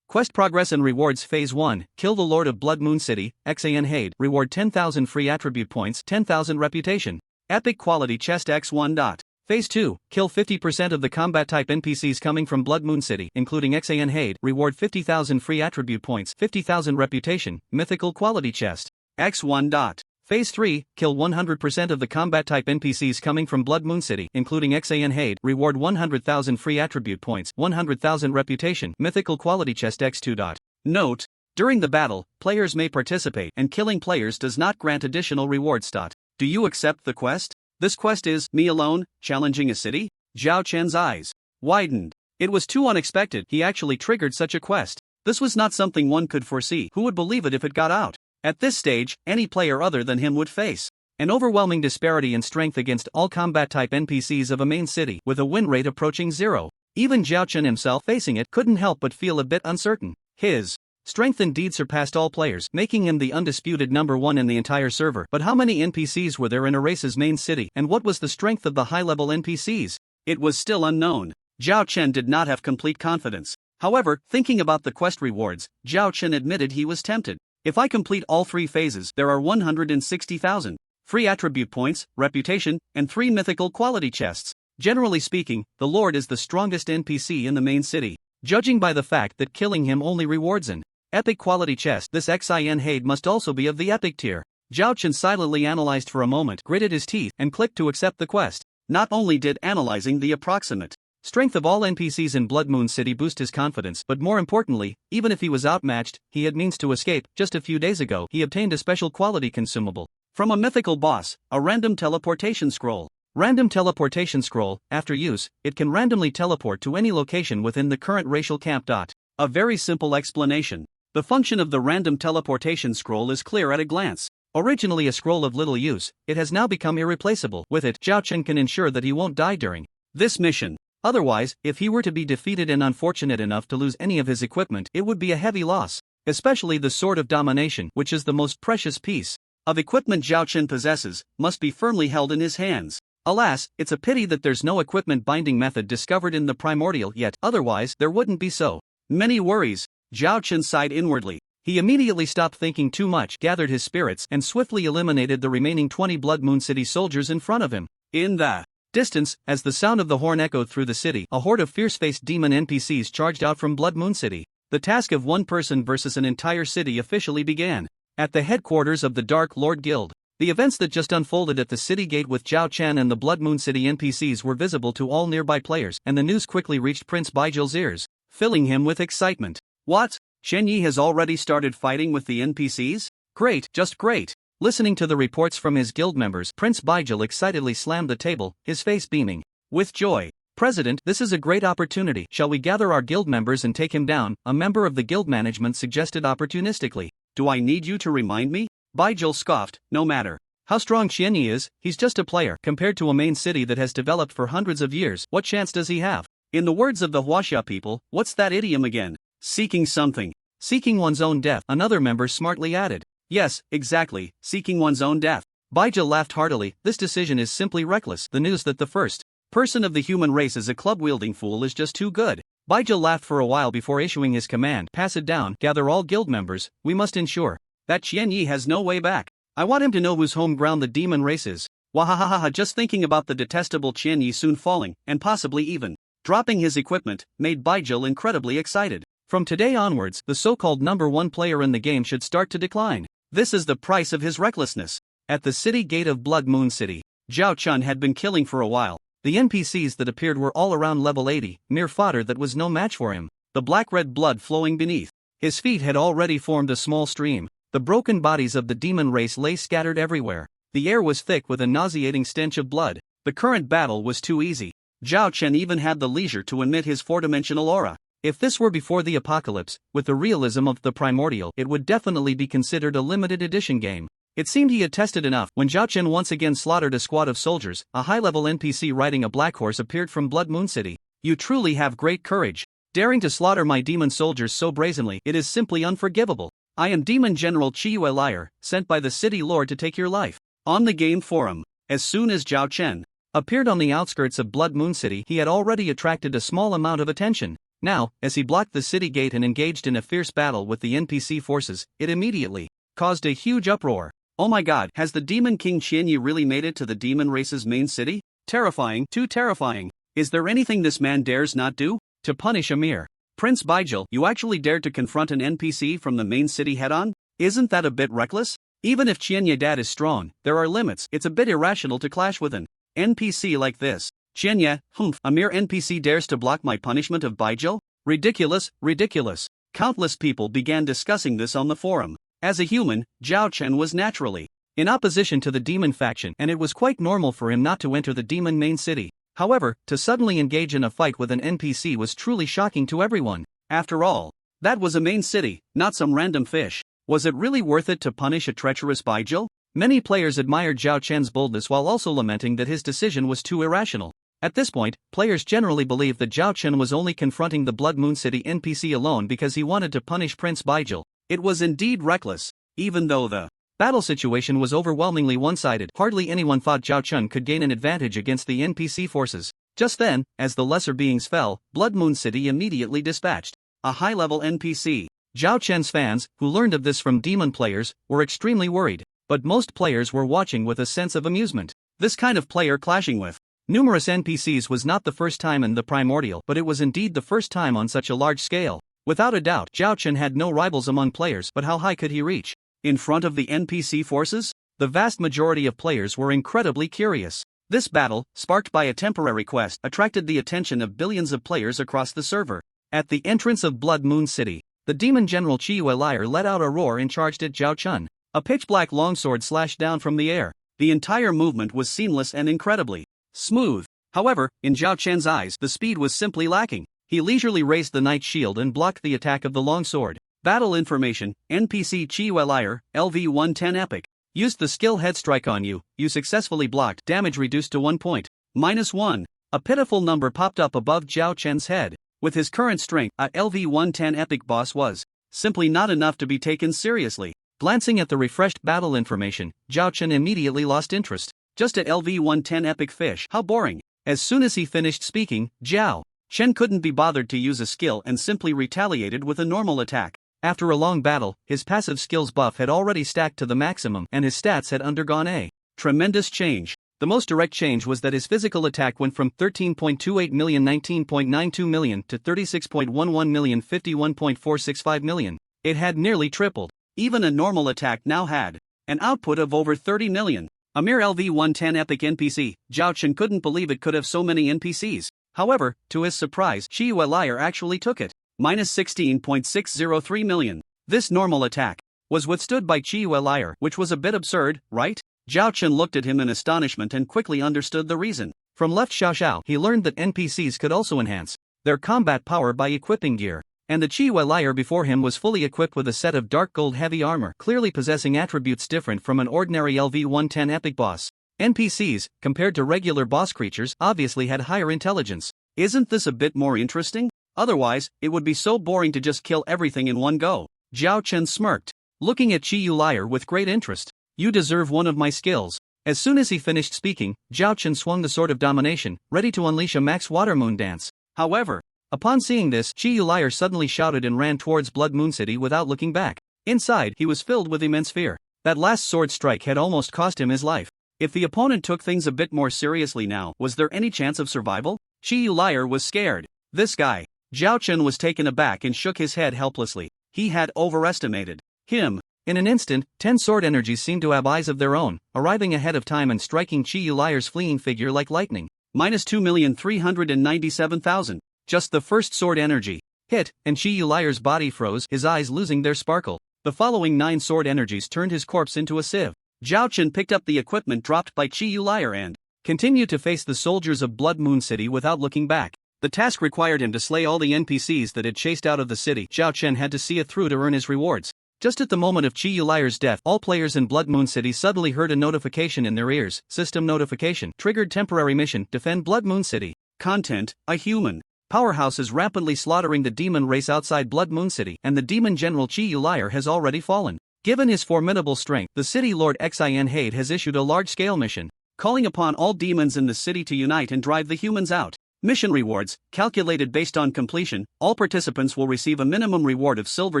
Speaker 2: Quest Progress and Rewards Phase 1, Kill the Lord of Blood Moon City, XAN Haid, Reward 10,000 free attribute points, 10,000 reputation. Epic Quality Chest X1. Phase 2, Kill 50% of the combat type NPCs coming from Blood Moon City, including XAN Haid, Reward 50,000 free attribute points, 50,000 reputation, Mythical Quality Chest X1. Phase 3, Kill 100% of the combat type NPCs coming from Blood Moon City, including XAN Haid, Reward 100,000 free attribute points, 100,000 reputation, Mythical Quality Chest X2. Note: during the battle, players may participate, and killing players does not grant additional rewards. Do you accept the quest? This quest is me alone, challenging a city? Zhao Chen's eyes widened. It was too unexpected he actually triggered such a quest. This was not something one could foresee. Who would believe it if it got out? At this stage, any player other than him would face an overwhelming disparity in strength against all combat-type NPCs of a main city, with a win rate approaching 0. Even Zhao Chen himself facing it couldn't help but feel a bit uncertain. His strength indeed surpassed all players, making him the undisputed #1 in the entire server. But how many NPCs were there in Erase's main city, and what was the strength of the high-level NPCs? It was still unknown. Zhao Chen did not have complete confidence. However, thinking about the quest rewards, Zhao Chen admitted he was tempted. If I complete all 3 phases, there are 160,000 free attribute points, reputation, and 3 mythical quality chests. Generally speaking, the Lord is the strongest NPC in the main city, judging by the fact that killing him only rewards an epic quality chest. This XIN Haid must also be of the epic tier. Zhao Chen silently analyzed for a moment, gritted his teeth, and clicked to accept the quest. Not only did analyzing the approximate strength of all NPCs in Blood Moon City boost his confidence, but more importantly, even if he was outmatched, he had means to escape. Just a few days ago, he obtained a special quality consumable from a mythical boss, a random teleportation scroll. Random teleportation scroll. After use, it can randomly teleport to any location within the current racial camp. A very simple explanation. The function of the random teleportation scroll is clear at a glance. Originally a scroll of little use, it has now become irreplaceable. With it, Zhao Chen can ensure that he won't die during this mission. Otherwise, if he were to be defeated and unfortunate enough to lose any of his equipment, it would be a heavy loss, especially the Sword of Domination, which is the most precious piece of equipment Zhao Chen possesses, must be firmly held in his hands. Alas, it's a pity that there's no equipment binding method discovered in the primordial yet, otherwise there wouldn't be so many worries. Zhao Chen sighed inwardly. He immediately stopped thinking too much, gathered his spirits, and swiftly eliminated the remaining 20 Blood Moon City soldiers in front of him. In the distance, as the sound of the horn echoed through the city, a horde of fierce-faced demon NPCs charged out from Blood Moon City. The task of one person versus an entire city officially began. At the headquarters of the Dark Lord Guild, the events that just unfolded at the city gate with Zhao Chen and the Blood Moon City NPCs were visible to all nearby players, and the news quickly reached Prince Baizhou's ears, filling him with excitement. What? Shen Yi has already started fighting with the NPCs? Great, just great. Listening to the reports from his guild members, Prince Baizhou excitedly slammed the table, his face beaming with joy. President, this is a great opportunity. Shall we gather our guild members and take him down? A member of the guild management suggested opportunistically. Do I need you to remind me? Baizhou scoffed. No matter how strong Shen Yi is, he's just a player. Compared to a main city that has developed for hundreds of years, what chance does he have? In the words of the Huaxia people, what's that idiom again? Seeking something. Seeking one's own death, another member smartly added. Yes, exactly, seeking one's own death. Baizhou laughed heartily. This decision is simply reckless. The news that the first person of the human race is a club-wielding fool is just too good. Baizhou laughed for a while before issuing his command. Pass it down, gather all guild members. We must ensure that Qian Yi has no way back. I want him to know whose home ground the demon race is. Wahahaha, just thinking about the detestable Qian Yi soon falling, and possibly even dropping his equipment, made Baizhou incredibly excited. From today onwards, the so-called #1 player in the game should start to decline. This is the price of his recklessness. At the city gate of Blood Moon City, Zhao Chen had been killing for a while. The NPCs that appeared were all around level 80, mere fodder that was no match for him. The black-red blood flowing beneath his feet had already formed a small stream. The broken bodies of the demon race lay scattered everywhere. The air was thick with a nauseating stench of blood. The current battle was too easy. Zhao Chen even had the leisure to emit his four-dimensional aura. If this were before the apocalypse, with the realism of the primordial, it would definitely be considered a limited edition game. It seemed he had tested enough. When Zhao Chen once again slaughtered a squad of soldiers, a high-level NPC riding a black horse appeared from Blood Moon City. You truly have great courage. Daring to slaughter my demon soldiers so brazenly, it is simply unforgivable. I am Demon General Chiyue Liar, sent by the city lord to take your life. On the game forum, as soon as Zhao Chen appeared on the outskirts of Blood Moon City, he had already attracted a small amount of attention.
Speaker 1: Now, as he blocked the city gate and engaged in a fierce battle with the NPC forces, it immediately caused a huge uproar. Oh my god, has the Demon King Qianyi really made it to the demon race's main city? Terrifying, too terrifying. Is there anything this man dares not do? To punish a mere Prince Baijil, you actually dared to confront an NPC from the main city head-on? Isn't that a bit reckless? Even if Qianyi Dad is strong, there are limits. It's a bit irrational to clash with an NPC like this. Qianyi, a mere NPC dares to block my punishment of Baijil? Ridiculous, ridiculous. Countless people began discussing this on the forum. As a human, Zhao Chen was naturally in opposition to the demon faction, and it was quite normal for him not to enter the demon main city. However, to suddenly engage in a fight with an NPC was truly shocking to everyone. After all, that was a main city, not some random fish. Was it really worth it to punish a treacherous Baijil? Many players admired Zhao Chen's boldness while also lamenting that his decision was too irrational. At this point, players generally believed that Zhao Chen was only confronting the Blood Moon City NPC alone because he wanted to punish Prince Baijil. It was indeed reckless. Even though the battle situation was overwhelmingly one-sided, hardly anyone thought Zhao Chen could gain an advantage against the NPC forces. Just then, as the lesser beings fell, Blood Moon City immediately dispatched a high-level NPC. Zhao Chen's fans, who learned of this from demon players, were extremely worried, but most players were watching with a sense of amusement. This kind of player clashing with numerous NPCs was not the first time in the Primordial, but it was indeed the first time on such a large scale. Without a doubt, Zhao Chen had no rivals among players, but how high could he reach? In front of the NPC forces? The vast majority of players were incredibly curious. This battle, sparked by a temporary quest, attracted the attention of billions of players across the server. At the entrance of Blood Moon City, the demon general Qiyue Liar let out a roar and charged at Zhao Chen. A pitch-black longsword slashed down from the air. The entire movement was seamless and incredibly smooth. However, in Zhao Chen's eyes, the speed was simply lacking. He leisurely raised the Knight Shield and blocked the attack of the longsword. Battle information: NPC Qiyue Liar, LV-110 Epic. Used the skill Headstrike on you, you successfully blocked. Damage reduced to 1 point. -1. A pitiful number popped up above Zhao Chen's head. With his current strength, a LV-110 Epic boss was simply not enough to be taken seriously. Glancing at the refreshed battle information, Zhao Chen immediately lost interest. Just a LV-110 Epic fish, how boring. As soon as he finished speaking, Zhao Chen couldn't be bothered to use a skill and simply retaliated with a normal attack. After a long battle, his passive skills buff had already stacked to the maximum and his stats had undergone a tremendous change. The most direct change was that his physical attack went from 13.28 million 19.92 million to 36.11 million 51.465 million. It had nearly tripled. Even a normal attack now had an output of over 30 million. A mere LV-110 Epic NPC, Zhao Chen couldn't believe it could have so many NPCs. However, to his surprise, Qiyue Liar actually took it. -16.603 million. This normal attack was withstood by Qiyue Liar, which was a bit absurd, right? Zhao Chen looked at him in astonishment and quickly understood the reason. From Left Xiao, he learned that NPCs could also enhance their combat power by equipping gear. And the Qiyue Liar before him was fully equipped with a set of dark gold heavy armor, clearly possessing attributes different from an ordinary LV-110 Epic boss. NPCs, compared to regular boss creatures, obviously had higher intelligence. Isn't this a bit more interesting? Otherwise, it would be so boring to just kill everything in one go. Zhao Chen smirked, looking at Qiyue Liar with great interest. You deserve one of my skills. As soon as he finished speaking, Zhao Chen swung the Sword of Domination, ready to unleash a max water moon dance. However, upon seeing this, Qiyue Liar suddenly shouted and ran towards Blood Moon City without looking back. Inside, he was filled with immense fear. That last sword strike had almost cost him his life. If the opponent took things a bit more seriously now, was there any chance of survival? Qiyue Liar was scared. This guy. Zhao Chen was taken aback and shook his head helplessly. He had overestimated him. In an instant, 10 sword energies seemed to have eyes of their own, arriving ahead of time and striking Qiyue Liar's fleeing figure like lightning. -2,397,000. Just the first sword energy hit, and Qiyue Liar's body froze, his eyes losing their sparkle. The following 9 sword energies turned his corpse into a sieve. Zhao Chen picked up the equipment dropped by Qiyue Liar and continued to face the soldiers of Blood Moon City without looking back. The task required him to slay all the NPCs that had chased out of the city. Zhao Chen had to see it through to earn his rewards. Just at the moment of Qiyue Liar's death, all players in Blood Moon City suddenly heard a notification in their ears. System notification. Triggered temporary mission. Defend Blood Moon City. Content: a human powerhouse is rapidly slaughtering the demon race outside Blood Moon City, and the demon general Qiyue Liar has already fallen. Given his formidable strength, the city lord Xin Hade has issued a large-scale mission, calling upon all demons in the city to unite and drive the humans out.
Speaker 2: Mission rewards, calculated based on completion. All participants will receive a minimum reward of Silver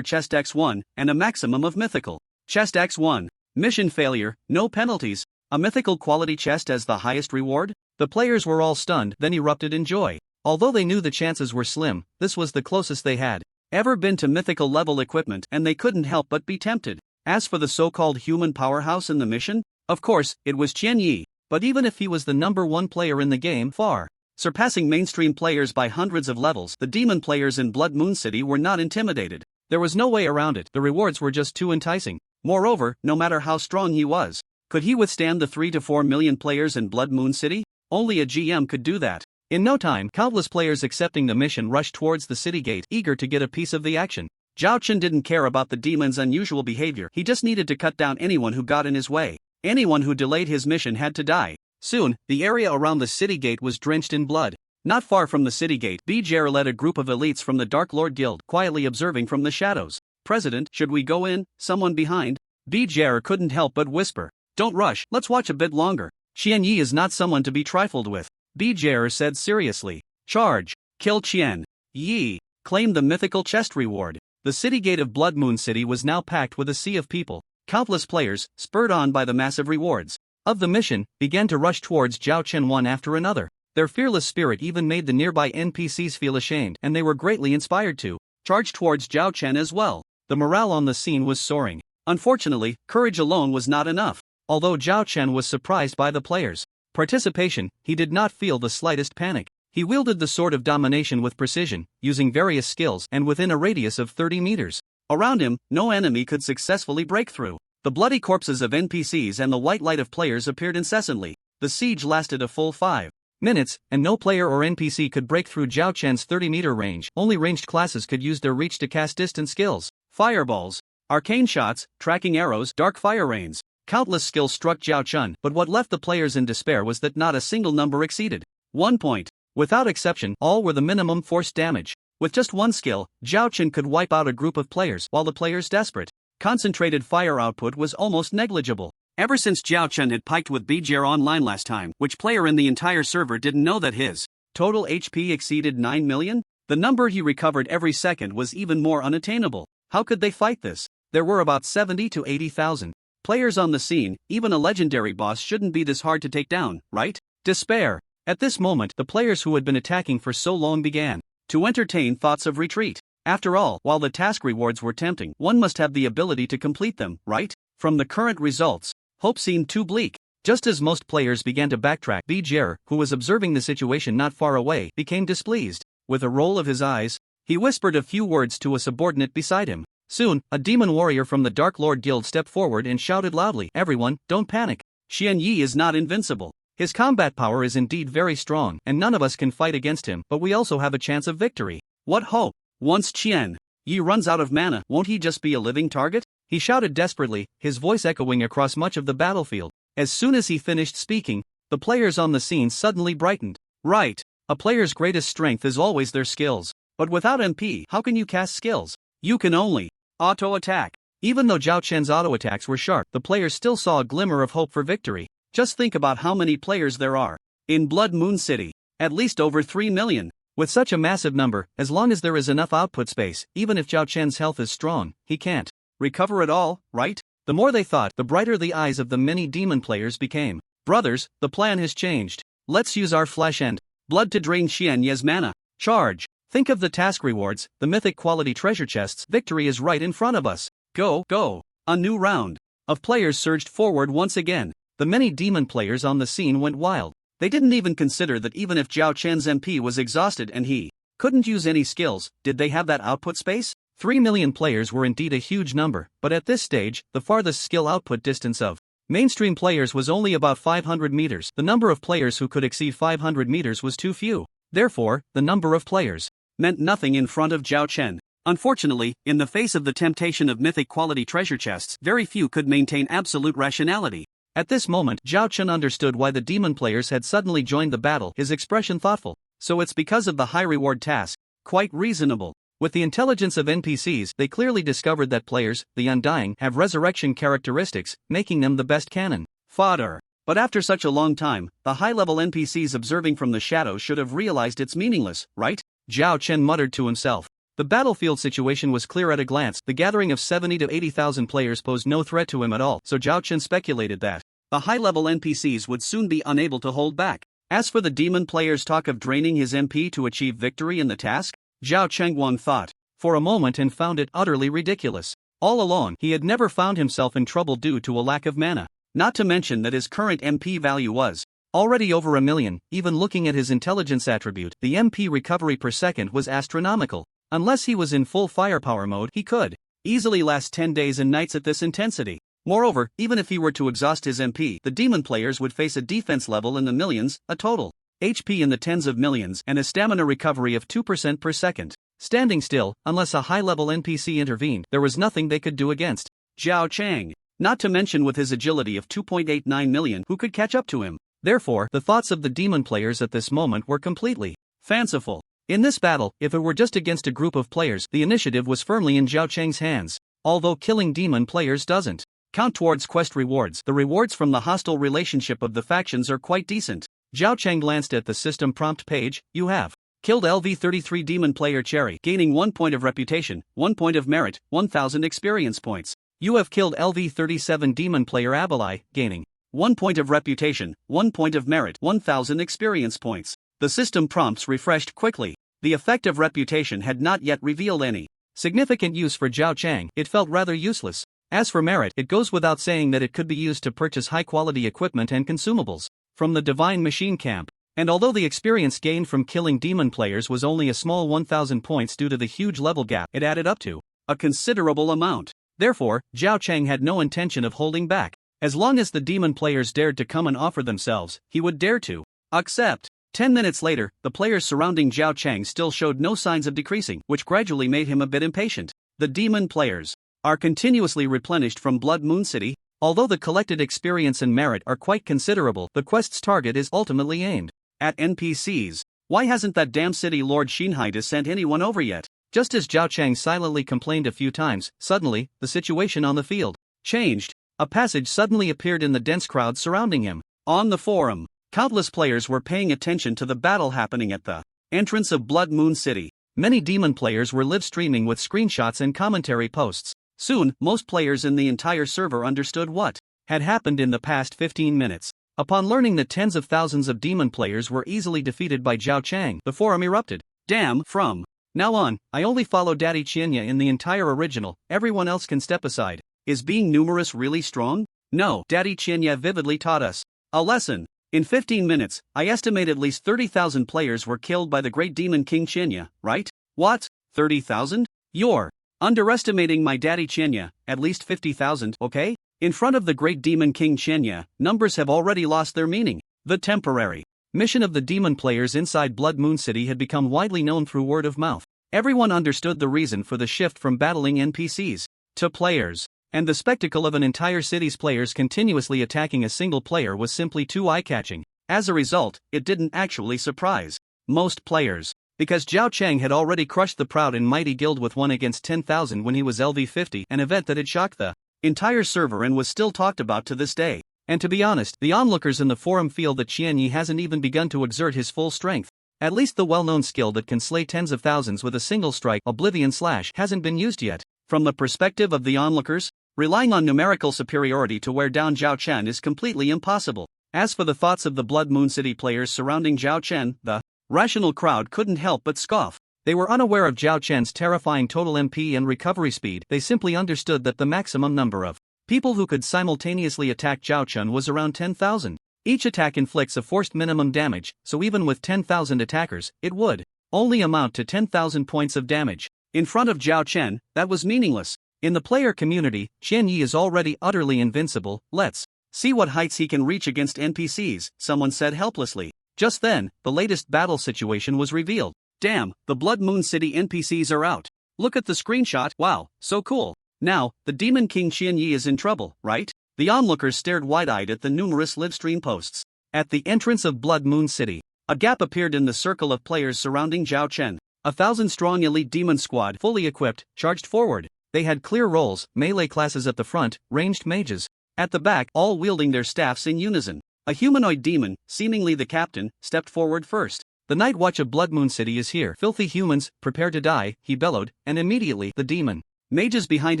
Speaker 2: Chest X1 and a maximum of Mythical Chest X1. Mission failure, no penalties. A mythical quality chest as the highest reward? The players were all stunned, then erupted in joy. Although they knew the chances were slim, this was the closest they had ever been to mythical level equipment, and they couldn't help but be tempted. As for the so-called human powerhouse in the mission, of course, it was Qian Yi, but even if he was the number one player in the game, far surpassing mainstream players by hundreds of levels, the demon players in Blood Moon City were not intimidated. There was no way around it, the rewards were just too enticing. Moreover, no matter how strong he was, could he withstand the 3 to 4 million players in Blood Moon City? Only a GM could do that. In no time, countless players accepting the mission rushed towards the city gate, eager to get a piece of the action. Zhao Chen didn't care about the demon's unusual behavior, he just needed to cut down anyone who got in his way. Anyone who delayed his mission had to die. Soon, the area around the city gate was drenched in blood. Not far from the city gate, Bjer led a group of elites from the Dark Lord Guild, quietly observing from the shadows. President, should we go in? Someone behind? Bjer couldn't help but whisper. Don't rush, let's watch a bit longer. Qian Yi is not someone to be trifled with. Bjer said seriously. Charge. Kill Qian Yi. Claim the mythical chest reward. The city gate of Blood Moon City was now packed with a sea of people. Countless players, spurred on by the massive rewards of the mission, began to rush towards Zhao Chen one after another. Their fearless spirit even made the nearby NPCs feel ashamed, and they were greatly inspired to charge towards Zhao Chen as well. The morale on the scene was soaring. Unfortunately, courage alone was not enough. Although Zhao Chen was surprised by the players' participation, he did not feel the slightest panic. He wielded the Sword of Domination with precision, using various skills and within a radius of 30 meters. Around him, no enemy could successfully break through. The bloody corpses of NPCs and the white light of players appeared incessantly. The siege lasted a full 5 minutes, and no player or NPC could break through Zhao Chen's 30-meter range. Only ranged classes could use their reach to cast distance skills. Fireballs, arcane shots, tracking arrows, dark fire rains. Countless skills struck Zhao Chen, but what left the players in despair was that not a single number exceeded 1 point. Without exception, all were the minimum force damage. With just one skill, Zhao Chen could wipe out a group of players, while the players' desperate, concentrated fire output was almost negligible. Ever since Zhao Chen had piked with Bjer online last time, which player in the entire server didn't know that his total HP exceeded 9 million? The number he recovered every second was even more unattainable. How could they fight this? There were about 70 to 80,000 players on the scene. Even a legendary boss shouldn't be this hard to take down, right? Despair. At this moment, the players who had been attacking for so long began to entertain thoughts of retreat. After all, while the task rewards were tempting, one must have the ability to complete them, right? From the current results, hope seemed too bleak. Just as most players began to backtrack, Bjer, who was observing the situation not far away, became displeased. With a roll of his eyes, he whispered a few words to a subordinate beside him. Soon, a demon warrior from the Dark Lord Guild stepped forward and shouted loudly, "Everyone, don't panic. Qian Yi is not invincible. His combat power is indeed very strong, and none of us can fight against him, but we also have a chance of victory. What hope? Once Qian Yi runs out of mana, won't he just be a living target?" He shouted desperately, his voice echoing across much of the battlefield. As soon as he finished speaking, the players on the scene suddenly brightened. Right. A player's greatest strength is always their skills. But without MP, how can you cast skills? You can only auto-attack. Even though Zhao Chen's auto-attacks were sharp, the players still saw a glimmer of hope for victory. Just think about how many players there are in Blood Moon City. At least over 3 million. With such a massive number, as long as there is enough output space, even if Zhao Chen's health is strong, he can't recover it all, right? The more they thought, the brighter the eyes of the many demon players became. Brothers, the plan has changed. Let's use our flesh and blood to drain Qian Yi's mana. Charge. Think of the task rewards, the mythic quality treasure chests. Victory is right in front of us. Go, go. A new round of players surged forward once again. The many demon players on the scene went wild. They didn't even consider that even if Zhao Chen's MP was exhausted and he couldn't use any skills, did they have that output space? 3 million players were indeed a huge number, but at this stage, the farthest skill output distance of mainstream players was only about 500 meters. The number of players who could exceed 500 meters was too few. Therefore, the number of players meant nothing in front of Zhao Chen. Unfortunately, in the face of the temptation of mythic quality treasure chests, very few could maintain absolute rationality. At this moment, Zhao Chen understood why the demon players had suddenly joined the battle, his expression thoughtful. So it's because of the high reward task. Quite reasonable. With the intelligence of NPCs, they clearly discovered that players, the Undying, have resurrection characteristics, making them the best cannon fodder. But after such a long time, the high-level NPCs observing from the shadows should have realized it's meaningless, right? Zhao Chen muttered to himself. The battlefield situation was clear at a glance. The gathering of 70 to 80,000 players posed no threat to him at all, so Zhao Chen speculated that the high-level NPCs would soon be unable to hold back. As for the demon player's talk of draining his MP to achieve victory in the task, Zhao Chengguang thought for a moment and found it utterly ridiculous. All along, he had never found himself in trouble due to a lack of mana. Not to mention that his current MP value was already over 1 million. Even looking at his intelligence attribute, the MP recovery per second was astronomical. Unless he was in full firepower mode, he could easily last 10 days and nights at this intensity. Moreover, even if he were to exhaust his MP, the demon players would face a defense level in the millions, a total HP in the tens of millions, and a stamina recovery of 2% per second. Standing still, unless a high-level NPC intervened, there was nothing they could do against Zhao Chang. Not to mention with his agility of 2.89 million, who could catch up to him. Therefore, the thoughts of the demon players at this moment were completely fanciful. In this battle, if it were just against a group of players, the initiative was firmly in Zhao Chang's hands. Although killing demon players doesn't count towards quest rewards, the rewards from the hostile relationship of the factions are quite decent. Zhao Chang glanced at the system prompt page. You have killed LV33 demon player Cherry, gaining 1 point of reputation, 1 point of merit, 1000 experience points. You have killed LV37 demon player Abalai, gaining 1 point of reputation, 1 point of merit, 1000 experience points. The system prompts refreshed quickly. The effect of reputation had not yet revealed any significant use for Zhao Chang. It felt rather useless. As for merit, it goes without saying that it could be used to purchase high-quality equipment and consumables from the Divine Machine Camp. And although the experience gained from killing demon players was only a small 1000 points due to the huge level gap, it added up to a considerable amount. Therefore, Zhao Chang had no intention of holding back. As long as the demon players dared to come and offer themselves, he would dare to accept. 10 minutes later, the players surrounding Zhao Chang still showed no signs of decreasing, which gradually made him a bit impatient. The demon players are continuously replenished from Blood Moon City. Although the collected experience and merit are quite considerable, the quest's target is ultimately aimed at NPCs. Why hasn't that damn city Lord Xinhai sent anyone over yet? Just as Zhao Chang silently complained a few times, suddenly, the situation on the field changed. A passage suddenly appeared in the dense crowd surrounding him. On the forum, countless players were paying attention to the battle happening at the entrance of Blood Moon City. Many demon players were live streaming with screenshots and commentary posts. Soon, most players in the entire server understood what had happened in the past 15 minutes. Upon learning that tens of thousands of demon players were easily defeated by Zhao Chang, the forum erupted. Damn, from now on, I only follow Daddy Qianya in the entire original, everyone else can step aside. Is being numerous really strong? No, Daddy Qianya vividly taught us a lesson. In 15 minutes, I estimate at least 30,000 players were killed by the great demon King Qianya, right? What? 30,000? You're underestimating my Daddy Qianya, at least 50,000, okay? In front of the great demon King Qianya, numbers have already lost their meaning. The temporary mission of the demon players inside Blood Moon City had become widely known through word of mouth. Everyone understood the reason for the shift from battling NPCs to players, and the spectacle of an entire city's players continuously attacking a single player was simply too eye-catching. As a result, it didn't actually surprise most players, because Zhao Chang had already crushed the proud and mighty guild with 1 against 10,000 when he was LV50, an event that had shocked the entire server and was still talked about to this day. And to be honest, the onlookers in the forum feel that Qianyi hasn't even begun to exert his full strength. At least the well-known skill that can slay tens of thousands with a single strike, Oblivion Slash, hasn't been used yet. From the perspective of the onlookers, relying on numerical superiority to wear down Zhao Chen is completely impossible. As for the thoughts of the Blood Moon City players surrounding Zhao Chen, the rational crowd couldn't help but scoff. They were unaware of Zhao Chen's terrifying total MP and recovery speed. They simply understood that the maximum number of people who could simultaneously attack Zhao Chen was around 10,000. Each attack inflicts a forced minimum damage, so even with 10,000 attackers, it would only amount to 10,000 points of damage. In front of Zhao Chen, that was meaningless. In the player community, Qian Yi is already utterly invincible. Let's see what heights he can reach against NPCs, someone said helplessly. Just then, the latest battle situation was revealed. Damn, the Blood Moon City NPCs are out. Look at the screenshot. Wow, so cool. Now, the Demon King Qian Yi is in trouble, right? The onlookers stared wide-eyed at the numerous livestream posts. At the entrance of Blood Moon City, a gap appeared in the circle of players surrounding Zhao Chen. 1,000-strong elite demon squad, fully equipped, charged forward. They had clear roles, melee classes at the front, ranged mages at the back, all wielding their staffs in unison. A humanoid demon, seemingly the captain, stepped forward first. "The Night Watch of Blood Moon City is here. Filthy humans, prepare to die," he bellowed, and immediately, the demon mages behind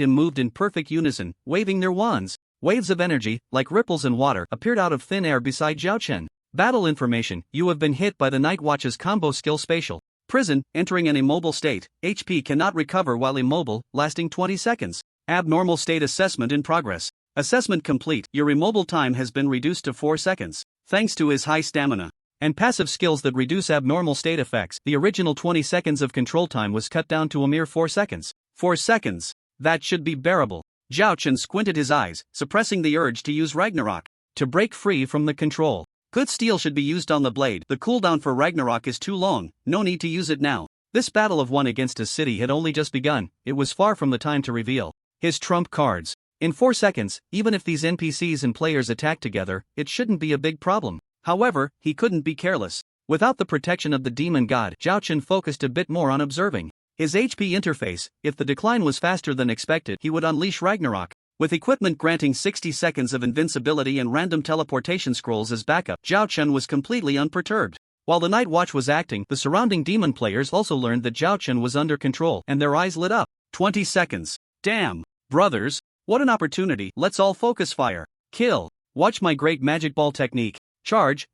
Speaker 2: him moved in perfect unison, waving their wands. Waves of energy, like ripples in water, appeared out of thin air beside Zhao Chen. "Battle information: you have been hit by the Night Watch's combo skill spatial. Prison, entering an immobile state, HP cannot recover while immobile, lasting 20 seconds. Abnormal state assessment in progress. Assessment complete. Your immobile time has been reduced to 4 seconds. Thanks to his high stamina and passive skills that reduce abnormal state effects, the original 20 seconds of control time was cut down to a mere 4 seconds. 4 seconds? That should be bearable." Zhao Chen squinted his eyes, suppressing the urge to use Ragnarok to break free from the control. "Good steel should be used on the blade. The cooldown for Ragnarok is too long, no need to use it now." This battle of one against a city had only just begun. It was far from the time to reveal his trump cards. In 4 seconds, even if these NPCs and players attack together, it shouldn't be a big problem. However, he couldn't be careless. Without the protection of the demon god, Zhao Chen focused a bit more on observing his HP interface. If the decline was faster than expected, he would unleash Ragnarok. With equipment granting 60 seconds of invincibility and random teleportation scrolls as backup, Zhao Chen was completely unperturbed. While the Night Watch was acting, the surrounding demon players also learned that Zhao Chen was under control, and their eyes lit up. 20 seconds. Damn. Brothers. What an opportunity. Let's all focus fire. Kill. Watch my great magic ball technique. Charge,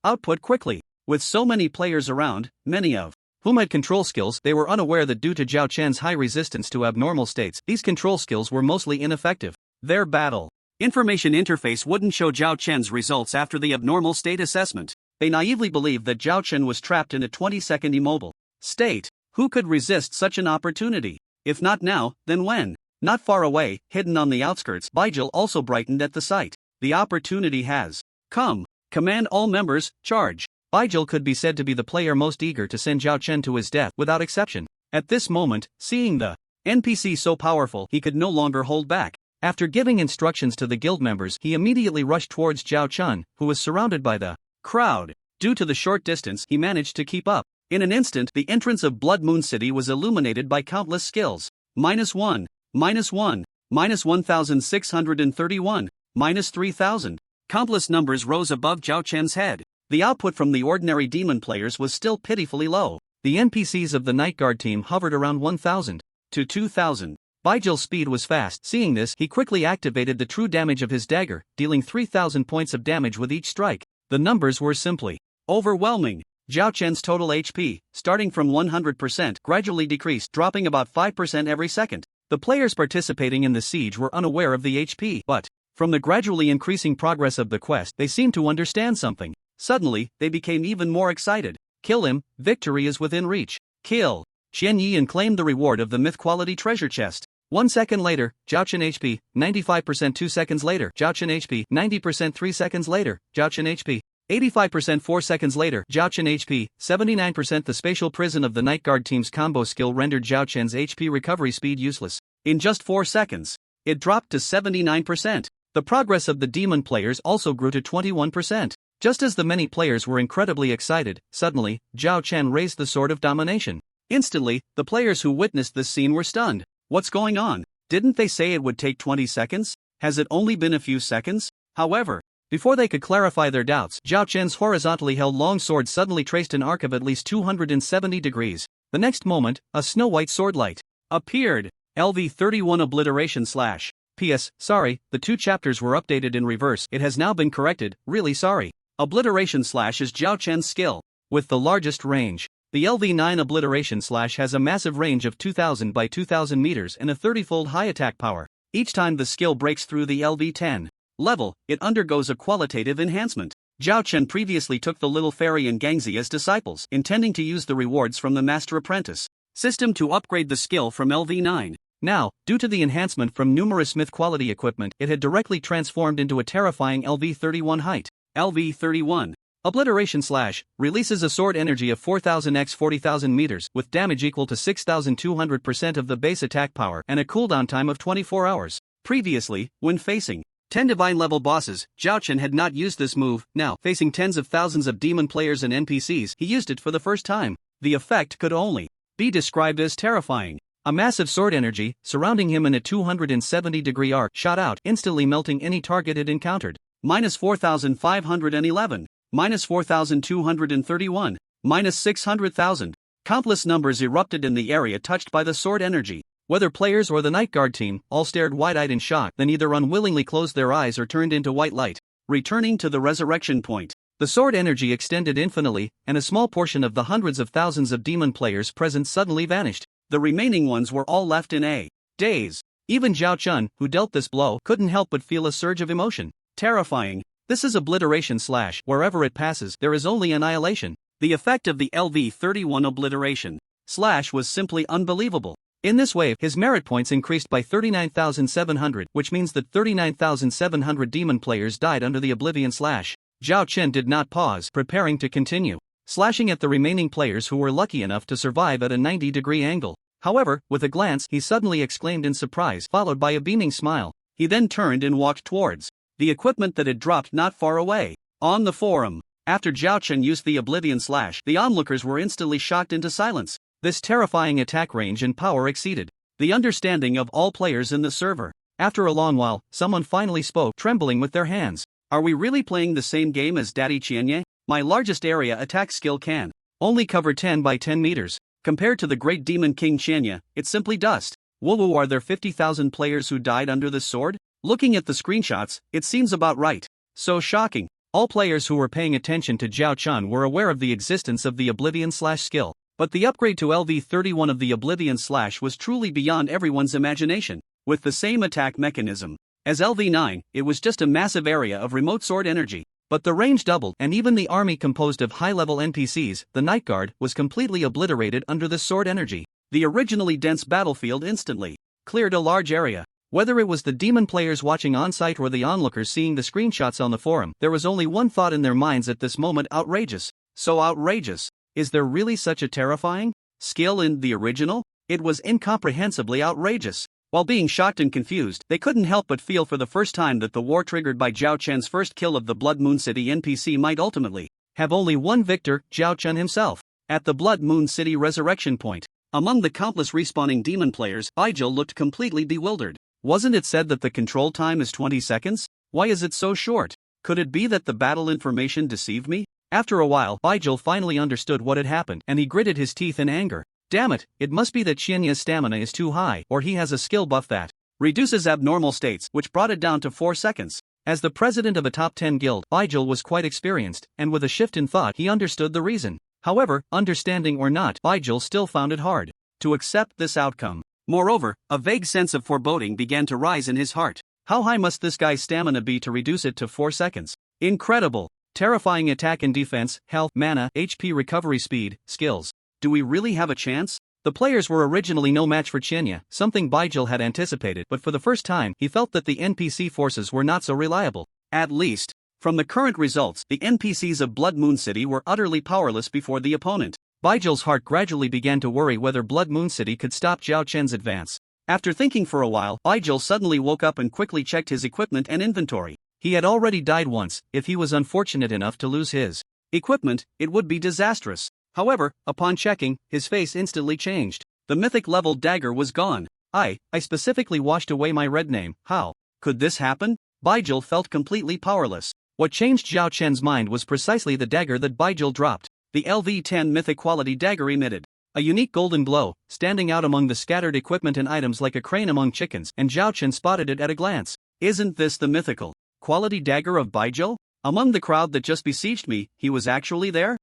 Speaker 2: output quickly. With so many players around, many of whom had control skills, they were unaware that due to Zhao Chen's high resistance to abnormal states, these control skills were mostly ineffective. Their battle information interface wouldn't show Zhao Chen's results after the abnormal state assessment. They naively believed that Zhao Chen was trapped in a 20-second immobile state. Who could resist such an opportunity? If not now, then when? Not far away, hidden on the outskirts, Baijil also brightened at the sight. The opportunity has come. Command all members, charge. Baijil could be said to be the player most eager to send Zhao Chen to his death, without exception. At this moment, seeing the NPC so powerful, he could no longer hold back. After giving instructions to the guild members, he immediately rushed towards Zhao Chen, who was surrounded by the crowd. Due to the short distance, he managed to keep up. In an instant, the entrance of Blood Moon City was illuminated by countless skills. -1, -1, -1631, -3000. Countless numbers rose above Zhao Chen's head. The output from the ordinary demon players was still pitifully low. The NPCs of the Night Guard team hovered around 1000 to 2000. Baijil's speed was fast. Seeing this, he quickly activated the true damage of his dagger, dealing 3000 points of damage with each strike. The numbers were simply overwhelming. Zhao Chen's total HP, starting from 100%, gradually decreased, dropping about 5% every second. The players participating in the siege were unaware of the HP, but from the gradually increasing progress of the quest, they seemed to understand something. Suddenly, they became even more excited. Kill him, victory is within reach. Kill Xian Yi and claim the reward of the myth-quality treasure chest. 1 second later, Zhao Chen HP, 95%. 2 seconds later, Zhao Chen HP, 90%. 3 seconds later, Zhao Chen HP, 85%. 4 seconds later, Zhao Chen HP, 79%. The spatial prison of the Night Guard team's combo skill rendered Zhao Chen's HP recovery speed useless. In just 4 seconds, it dropped to 79%. The progress of the demon players also grew to 21%. Just as the many players were incredibly excited, suddenly, Zhao Chen raised the Sword of Domination. Instantly, the players who witnessed this scene were stunned. What's going on? Didn't they say it would take 20 seconds? Has it only been a few seconds? However, before they could clarify their doubts, Zhao Chen's horizontally held long sword suddenly traced an arc of at least 270 degrees. The next moment, a snow-white swordlight appeared. LV31 Obliteration / PS, sorry, the 2 chapters were updated in reverse. It has now been corrected, really sorry. Obliteration / is Zhao Chen's skill, with the largest range. The LV9 Obliteration / has a massive range of 2000 by 2000 meters and a 30-fold high attack power. Each time the skill breaks through the LV10 level, it undergoes a qualitative enhancement. Zhao Chen previously took the Little Fairy and Gangzi as disciples, intending to use the rewards from the Master Apprentice system to upgrade the skill from LV9. Now, due to the enhancement from numerous myth-quality equipment, it had directly transformed into a terrifying LV31 height. LV31 Obliteration / releases a sword energy of 4000 x 40,000 meters, with damage equal to 6200% of the base attack power and a cooldown time of 24 hours. Previously, when facing 10 divine-level bosses, Zhao Chen had not used this move. Now, facing tens of thousands of demon players and NPCs, he used it for the first time. The effect could only be described as terrifying. A massive sword energy, surrounding him in a 270-degree arc, shot out, instantly melting any target it encountered. minus 4,511, minus 4,231, minus 600,000. Countless numbers erupted in the area touched by the sword energy. Whether players or the Night Guard team, all stared wide-eyed in shock, then either unwillingly closed their eyes or turned into white light. Returning to the resurrection point. The sword energy extended infinitely, and a small portion of the hundreds of thousands of demon players present suddenly vanished. The remaining ones were all left in a daze. Even Zhao Chun, who dealt this blow, couldn't help but feel a surge of emotion. Terrifying. This is obliteration slash. Wherever it passes, there is only annihilation. The effect of the LV-31 obliteration slash was simply unbelievable. In this wave, his merit points increased by 39,700, which means that 39,700 demon players died under the Oblivion slash. Zhao Chen did not pause, preparing to continue slashing at the remaining players who were lucky enough to survive at a 90-degree angle. However, with a glance, he suddenly exclaimed in surprise, followed by a beaming smile. He then turned and walked towards the equipment that had dropped not far away. On the forum, after Zhao Chen used the Oblivion slash, the onlookers were instantly shocked into silence. This terrifying attack range and power exceeded the understanding of all players in the server. After a long while, someone finally spoke, trembling with their hands. Are we really playing the same game as Daddy Qianye? My largest area attack skill can only cover 10 by 10 meters. Compared to the great demon king Qianye, it's simply dust. Woo, are there 50,000 players who died under this sword? Looking at the screenshots, it seems about right. So shocking. All players who were paying attention to Zhao Chun were aware of the existence of the Oblivion slash skill. But the upgrade to LV-31 of the Oblivion slash was truly beyond everyone's imagination. With the same attack mechanism as LV-9, it was just a massive area of remote sword energy. But the range doubled, and even the army composed of high-level NPCs, the Night Guard, was completely obliterated under the sword energy. The originally dense battlefield instantly cleared a large area. Whether it was the demon players watching on-site or the onlookers seeing the screenshots on the forum, there was only one thought in their minds at this moment: outrageous. So outrageous. Is there really such a terrifying skill in the original? It was incomprehensibly outrageous. While being shocked and confused, they couldn't help but feel for the first time that the war triggered by Zhao Chen's first kill of the Blood Moon City NPC might ultimately have only one victor, Zhao Chen himself. At the Blood Moon City resurrection point, among the countless respawning demon players, Baijil looked completely bewildered. Wasn't it said that the control time is 20 seconds? Why is it so short? Could it be that the battle information deceived me? After a while, Baijil finally understood what had happened, and he gritted his teeth in anger. Damn it, it must be that Qianye's stamina is too high, or he has a skill buff that reduces abnormal states, which brought it down to 4 seconds. As the president of a top 10 guild, Baijil was quite experienced, and with a shift in thought he understood the reason. However, understanding or not, Baijil still found it hard to accept this outcome. Moreover, a vague sense of foreboding began to rise in his heart. How high must this guy's stamina be to reduce it to 4 seconds? Incredible. Terrifying attack and defense, health, mana, HP recovery speed, skills. Do we really have a chance? The players were originally no match for Qianye, something Baijil had anticipated, but for the first time he felt that the NPC forces were not so reliable. At least, from the current results, the NPCs of Blood Moon City were utterly powerless before the opponent. Baijil's heart gradually began to worry whether Blood Moon City could stop Zhao Chen's advance. After thinking for a while, Baijil suddenly woke up and quickly checked his equipment and inventory. He had already died once. If he was unfortunate enough to lose his equipment, it would be disastrous. However, upon checking, his face instantly changed. The mythic level dagger was gone. I specifically washed away my red name. How could this happen? Baijil felt completely powerless. What changed Zhao Chen's mind was precisely the dagger that Baijil dropped. The LV-10 mythic quality dagger emitted a unique golden glow, standing out among the scattered equipment and items like a crane among chickens, and Zhao Chen spotted it at a glance. Isn't this the mythical quality dagger of Baijil? Among the crowd that just besieged me, he was actually there?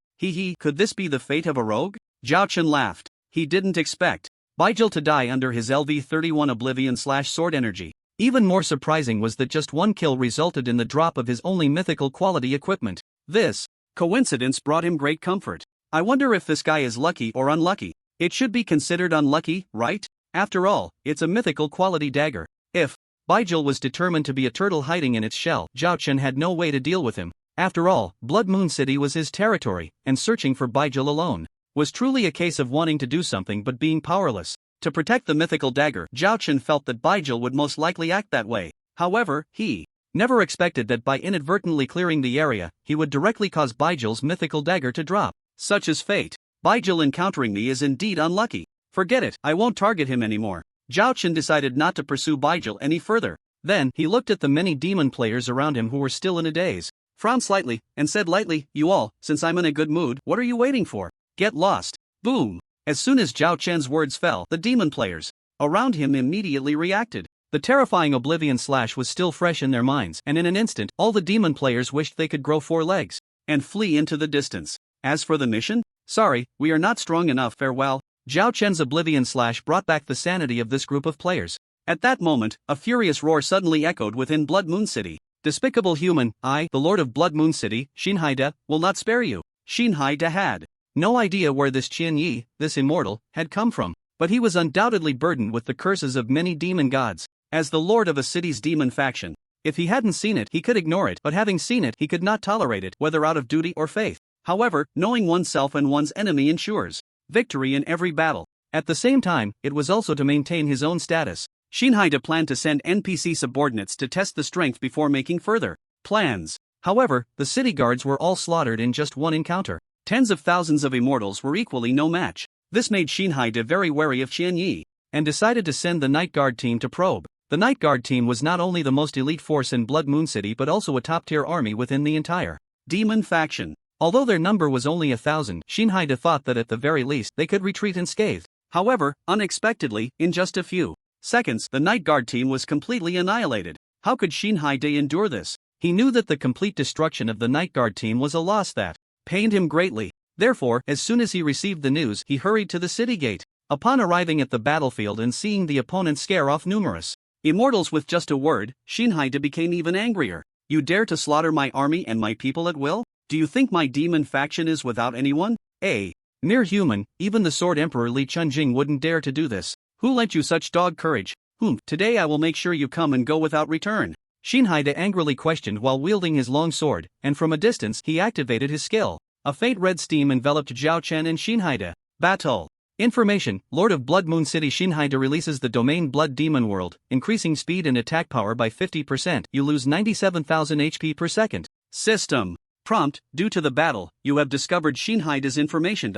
Speaker 2: Could this be the fate of a rogue? Zhao Chen laughed. He didn't expect Baijil to die under his LV-31 Oblivion slash sword energy. Even more surprising was that just one kill resulted in the drop of his only mythical quality equipment. This coincidence brought him great comfort. I wonder if this guy is lucky or unlucky. It should be considered unlucky, right? After all, it's a mythical quality dagger. If Baijil was determined to be a turtle hiding in its shell, Zhao Chen had no way to deal with him. After all, Blood Moon City was his territory, and searching for Baijil alone was truly a case of wanting to do something but being powerless. To protect the mythical dagger, Zhao Chen felt that Baijil would most likely act that way. However, he never expected that by inadvertently clearing the area, he would directly cause Baijil's mythical dagger to drop. Such is fate. Baijil encountering me is indeed unlucky. Forget it, I won't target him anymore. Zhao Chen decided not to pursue Baijil any further. Then, he looked at the many demon players around him who were still in a daze, frowned slightly, and said lightly, "You all, since I'm in a good mood, what are you waiting for? Get lost." Boom! As soon as Zhao Chen's words fell, the demon players around him immediately reacted. The terrifying Oblivion Slash was still fresh in their minds, and in an instant, all the demon players wished they could grow 4 legs and flee into the distance. As for the mission? Sorry, we are not strong enough, farewell. Zhao Chen's Oblivion Slash brought back the sanity of this group of players. At that moment, a furious roar suddenly echoed within Blood Moon City. Despicable human, I, the Lord of Blood Moon City, Xinhaide, will not spare you. Xinhaide had no idea where this Qian Yi, this immortal, had come from, but he was undoubtedly burdened with the curses of many demon gods. As the lord of a city's demon faction, if he hadn't seen it, he could ignore it, but having seen it, he could not tolerate it, whether out of duty or faith. However, knowing oneself and one's enemy ensures victory in every battle. At the same time, it was also to maintain his own status. Xinhaide planned to send NPC subordinates to test the strength before making further plans. However, the city guards were all slaughtered in just one encounter. Tens of thousands of immortals were equally no match. This made Xinhaide very wary of Qian Yi, and decided to send the Night Guard team to probe. The Night Guard team was not only the most elite force in Blood Moon City but also a top-tier army within the entire demon faction. Although their number was only 1,000, Xinhaide thought that at the very least they could retreat unscathed. However, unexpectedly, in just a few seconds, the Night Guard team was completely annihilated. How could Xinhaide endure this? He knew that the complete destruction of the Night Guard team was a loss that pained him greatly. Therefore, as soon as he received the news, he hurried to the city gate. Upon arriving at the battlefield and seeing the opponents scare off numerous immortals with just a word, Xinhaide became even angrier. You dare to slaughter my army and my people at will? Do you think my demon faction is without anyone? Mere human, even the Sword Emperor Li Chunjing wouldn't dare to do this. Who lent you such dog courage? Today I will make sure you come and go without return. Xinhaide angrily questioned while wielding his long sword, and from a distance he activated his skill. A faint red steam enveloped Zhao Chen and Xinhaide. Battle. Information: Lord of Blood Moon City Xinhaide releases the domain Blood Demon World, increasing speed and attack power by 50%. You lose 97,000 HP per second. System. Prompt: due to the battle, you have discovered Xinhaide's information.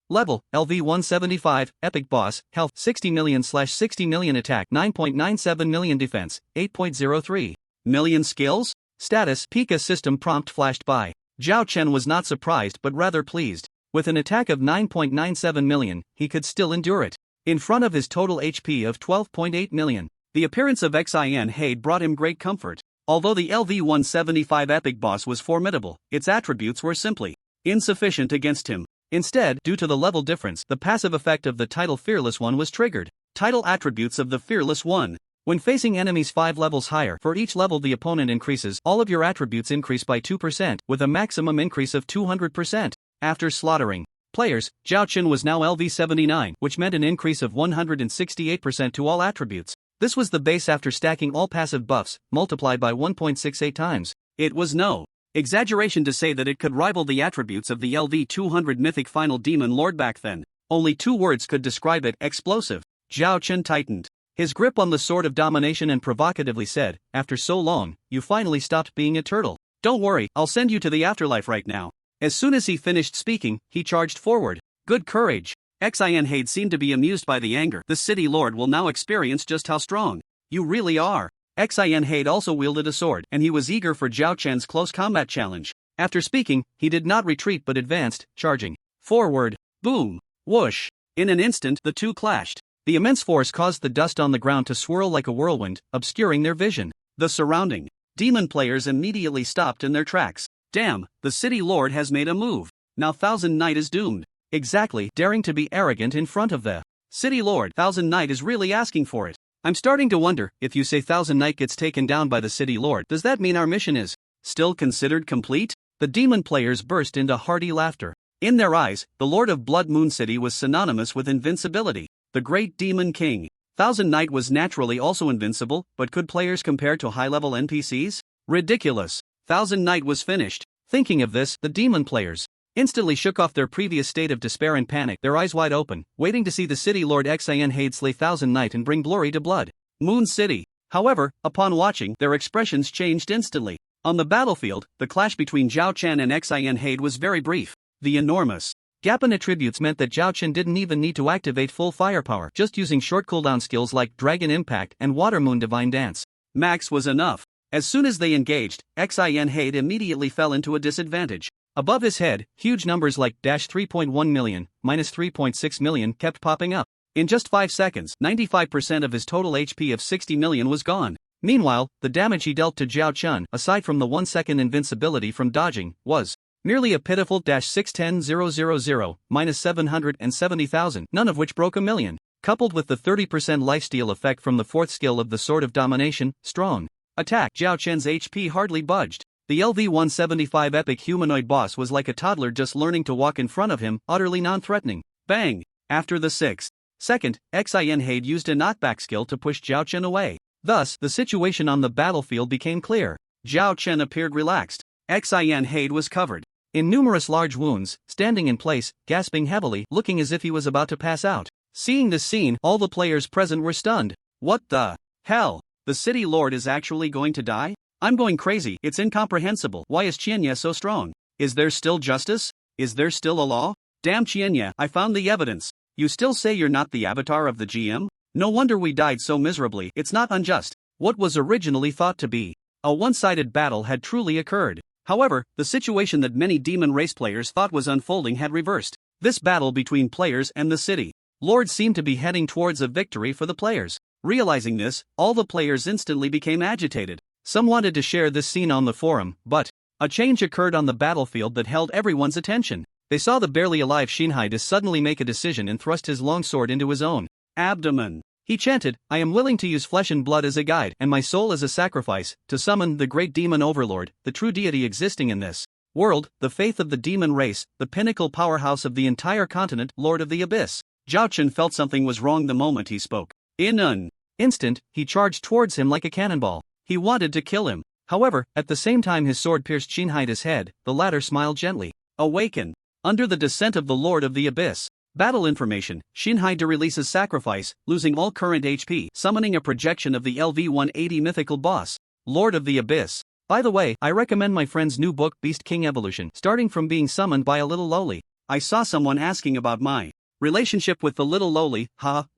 Speaker 2: Level: LV 175, Epic Boss, Health 60 million/60 million, Attack 9.97 million, Defense 8.03 million, Skills. Status: Pika System. Prompt flashed by. Zhao Chen was not surprised but rather pleased. With an attack of 9.97 million, he could still endure it. In front of his total HP of 12.8 million, the appearance of Xinhaide brought him great comfort. Although the LV-175 Epic Boss was formidable, its attributes were simply insufficient against him. Instead, due to the level difference, the passive effect of the title Fearless One was triggered. Title attributes of the Fearless One. When facing enemies 5 levels higher, for each level the opponent increases, all of your attributes increase by 2%, with a maximum increase of 200%. After slaughtering players, Zhao Chen was now LV-79, which meant an increase of 168% to all attributes. This was the base after stacking all passive buffs, multiplied by 1.68 times. It was no exaggeration to say that it could rival the attributes of the LV-200 Mythic Final Demon Lord back then. Only 2 words could describe it: explosive. Zhao Chen tightened his grip on the Sword of Domination and provocatively said, "After so long, you finally stopped being a turtle. Don't worry, I'll send you to the afterlife right now." As soon as he finished speaking, he charged forward. Good courage. Xinhaide seemed to be amused by the anger. The city lord will now experience just how strong you really are. Xinhaide also wielded a sword, and he was eager for Zhao Chen's close combat challenge. After speaking, he did not retreat but advanced, charging forward. Boom! Whoosh! In an instant, the two clashed. The immense force caused the dust on the ground to swirl like a whirlwind, obscuring their vision. The surrounding demon players immediately stopped in their tracks. Damn, the city lord has made a move. Now Thousand Knight is doomed. Exactly, daring to be arrogant in front of the city lord. Thousand Knight is really asking for it. I'm starting to wonder, if you say Thousand Knight gets taken down by the city lord, does that mean our mission is still considered complete? The demon players burst into hearty laughter. In their eyes, the Lord of Blood Moon City was synonymous with invincibility. The great demon king. Thousand Knight was naturally also invincible, but could players compare to high-level NPCs? Ridiculous. Thousand Knight was finished. Thinking of this, the demon players instantly shook off their previous state of despair and panic, their eyes wide open, waiting to see the city lord Xinhaide slay Thousand Knight and bring glory to Blood Moon City. However, upon watching, their expressions changed instantly. On the battlefield, the clash between Zhao Chen and Xinhaide was very brief. The enormous gap in attributes meant that Zhao Chen didn't even need to activate full firepower, just using short cooldown skills like Dragon Impact and Water Moon Divine Dance. Max was enough. As soon as they engaged, Xin Hade immediately fell into a disadvantage. Above his head, huge numbers like -3.1 million, -3.6 million kept popping up. In just 5 seconds, 95% of his total HP of 60 million was gone. Meanwhile, the damage he dealt to Zhao Chun, aside from the 1-second invincibility from dodging, was merely a pitiful -610,000, -770,000, none of which broke a million. Coupled with the 30% lifesteal effect from the 4th skill of the Sword of Domination, Strong Attack, Zhao Chen's HP hardly budged. The LV-175 epic humanoid boss was like a toddler just learning to walk in front of him, utterly non-threatening. Bang! After the 6th second, Xin Hade used a knockback skill to push Zhao Chen away. Thus, the situation on the battlefield became clear. Zhao Chen appeared relaxed. Xin Hade was covered in numerous large wounds, standing in place, gasping heavily, looking as if he was about to pass out. Seeing this scene, all the players present were stunned. What the hell? The city lord is actually going to die? I'm going crazy, it's incomprehensible. Why is Qianya so strong? Is there still justice? Is there still a law? Damn Qianya, I found the evidence. You still say you're not the avatar of the GM? No wonder we died so miserably. It's not unjust. What was originally thought to be a one-sided battle had truly occurred. However, the situation that many demon race players thought was unfolding had reversed. This battle between players and the city lord seemed to be heading towards a victory for the players. Realizing this, all the players instantly became agitated. Some wanted to share this scene on the forum, but a change occurred on the battlefield that held everyone's attention. They saw the barely alive Shinhide suddenly make a decision and thrust his longsword into his own abdomen. He chanted, "I am willing to use flesh and blood as a guide and my soul as a sacrifice, to summon the great demon overlord, the true deity existing in this world, the faith of the demon race, the pinnacle powerhouse of the entire continent, Lord of the Abyss." Zhao Chen felt something was wrong the moment he spoke. In an instant, he charged towards him like a cannonball. He wanted to kill him. However, at the same time his sword pierced Shinhide's head, the latter smiled gently. Awaken. Under the descent of the Lord of the Abyss. Battle information, Shinhide releases sacrifice, losing all current HP, summoning a projection of the LV-180 mythical boss, Lord of the Abyss. By the way, I recommend my friend's new book Beast King Evolution, starting from being summoned by a little lowly. I saw someone asking about my relationship with the little lowly,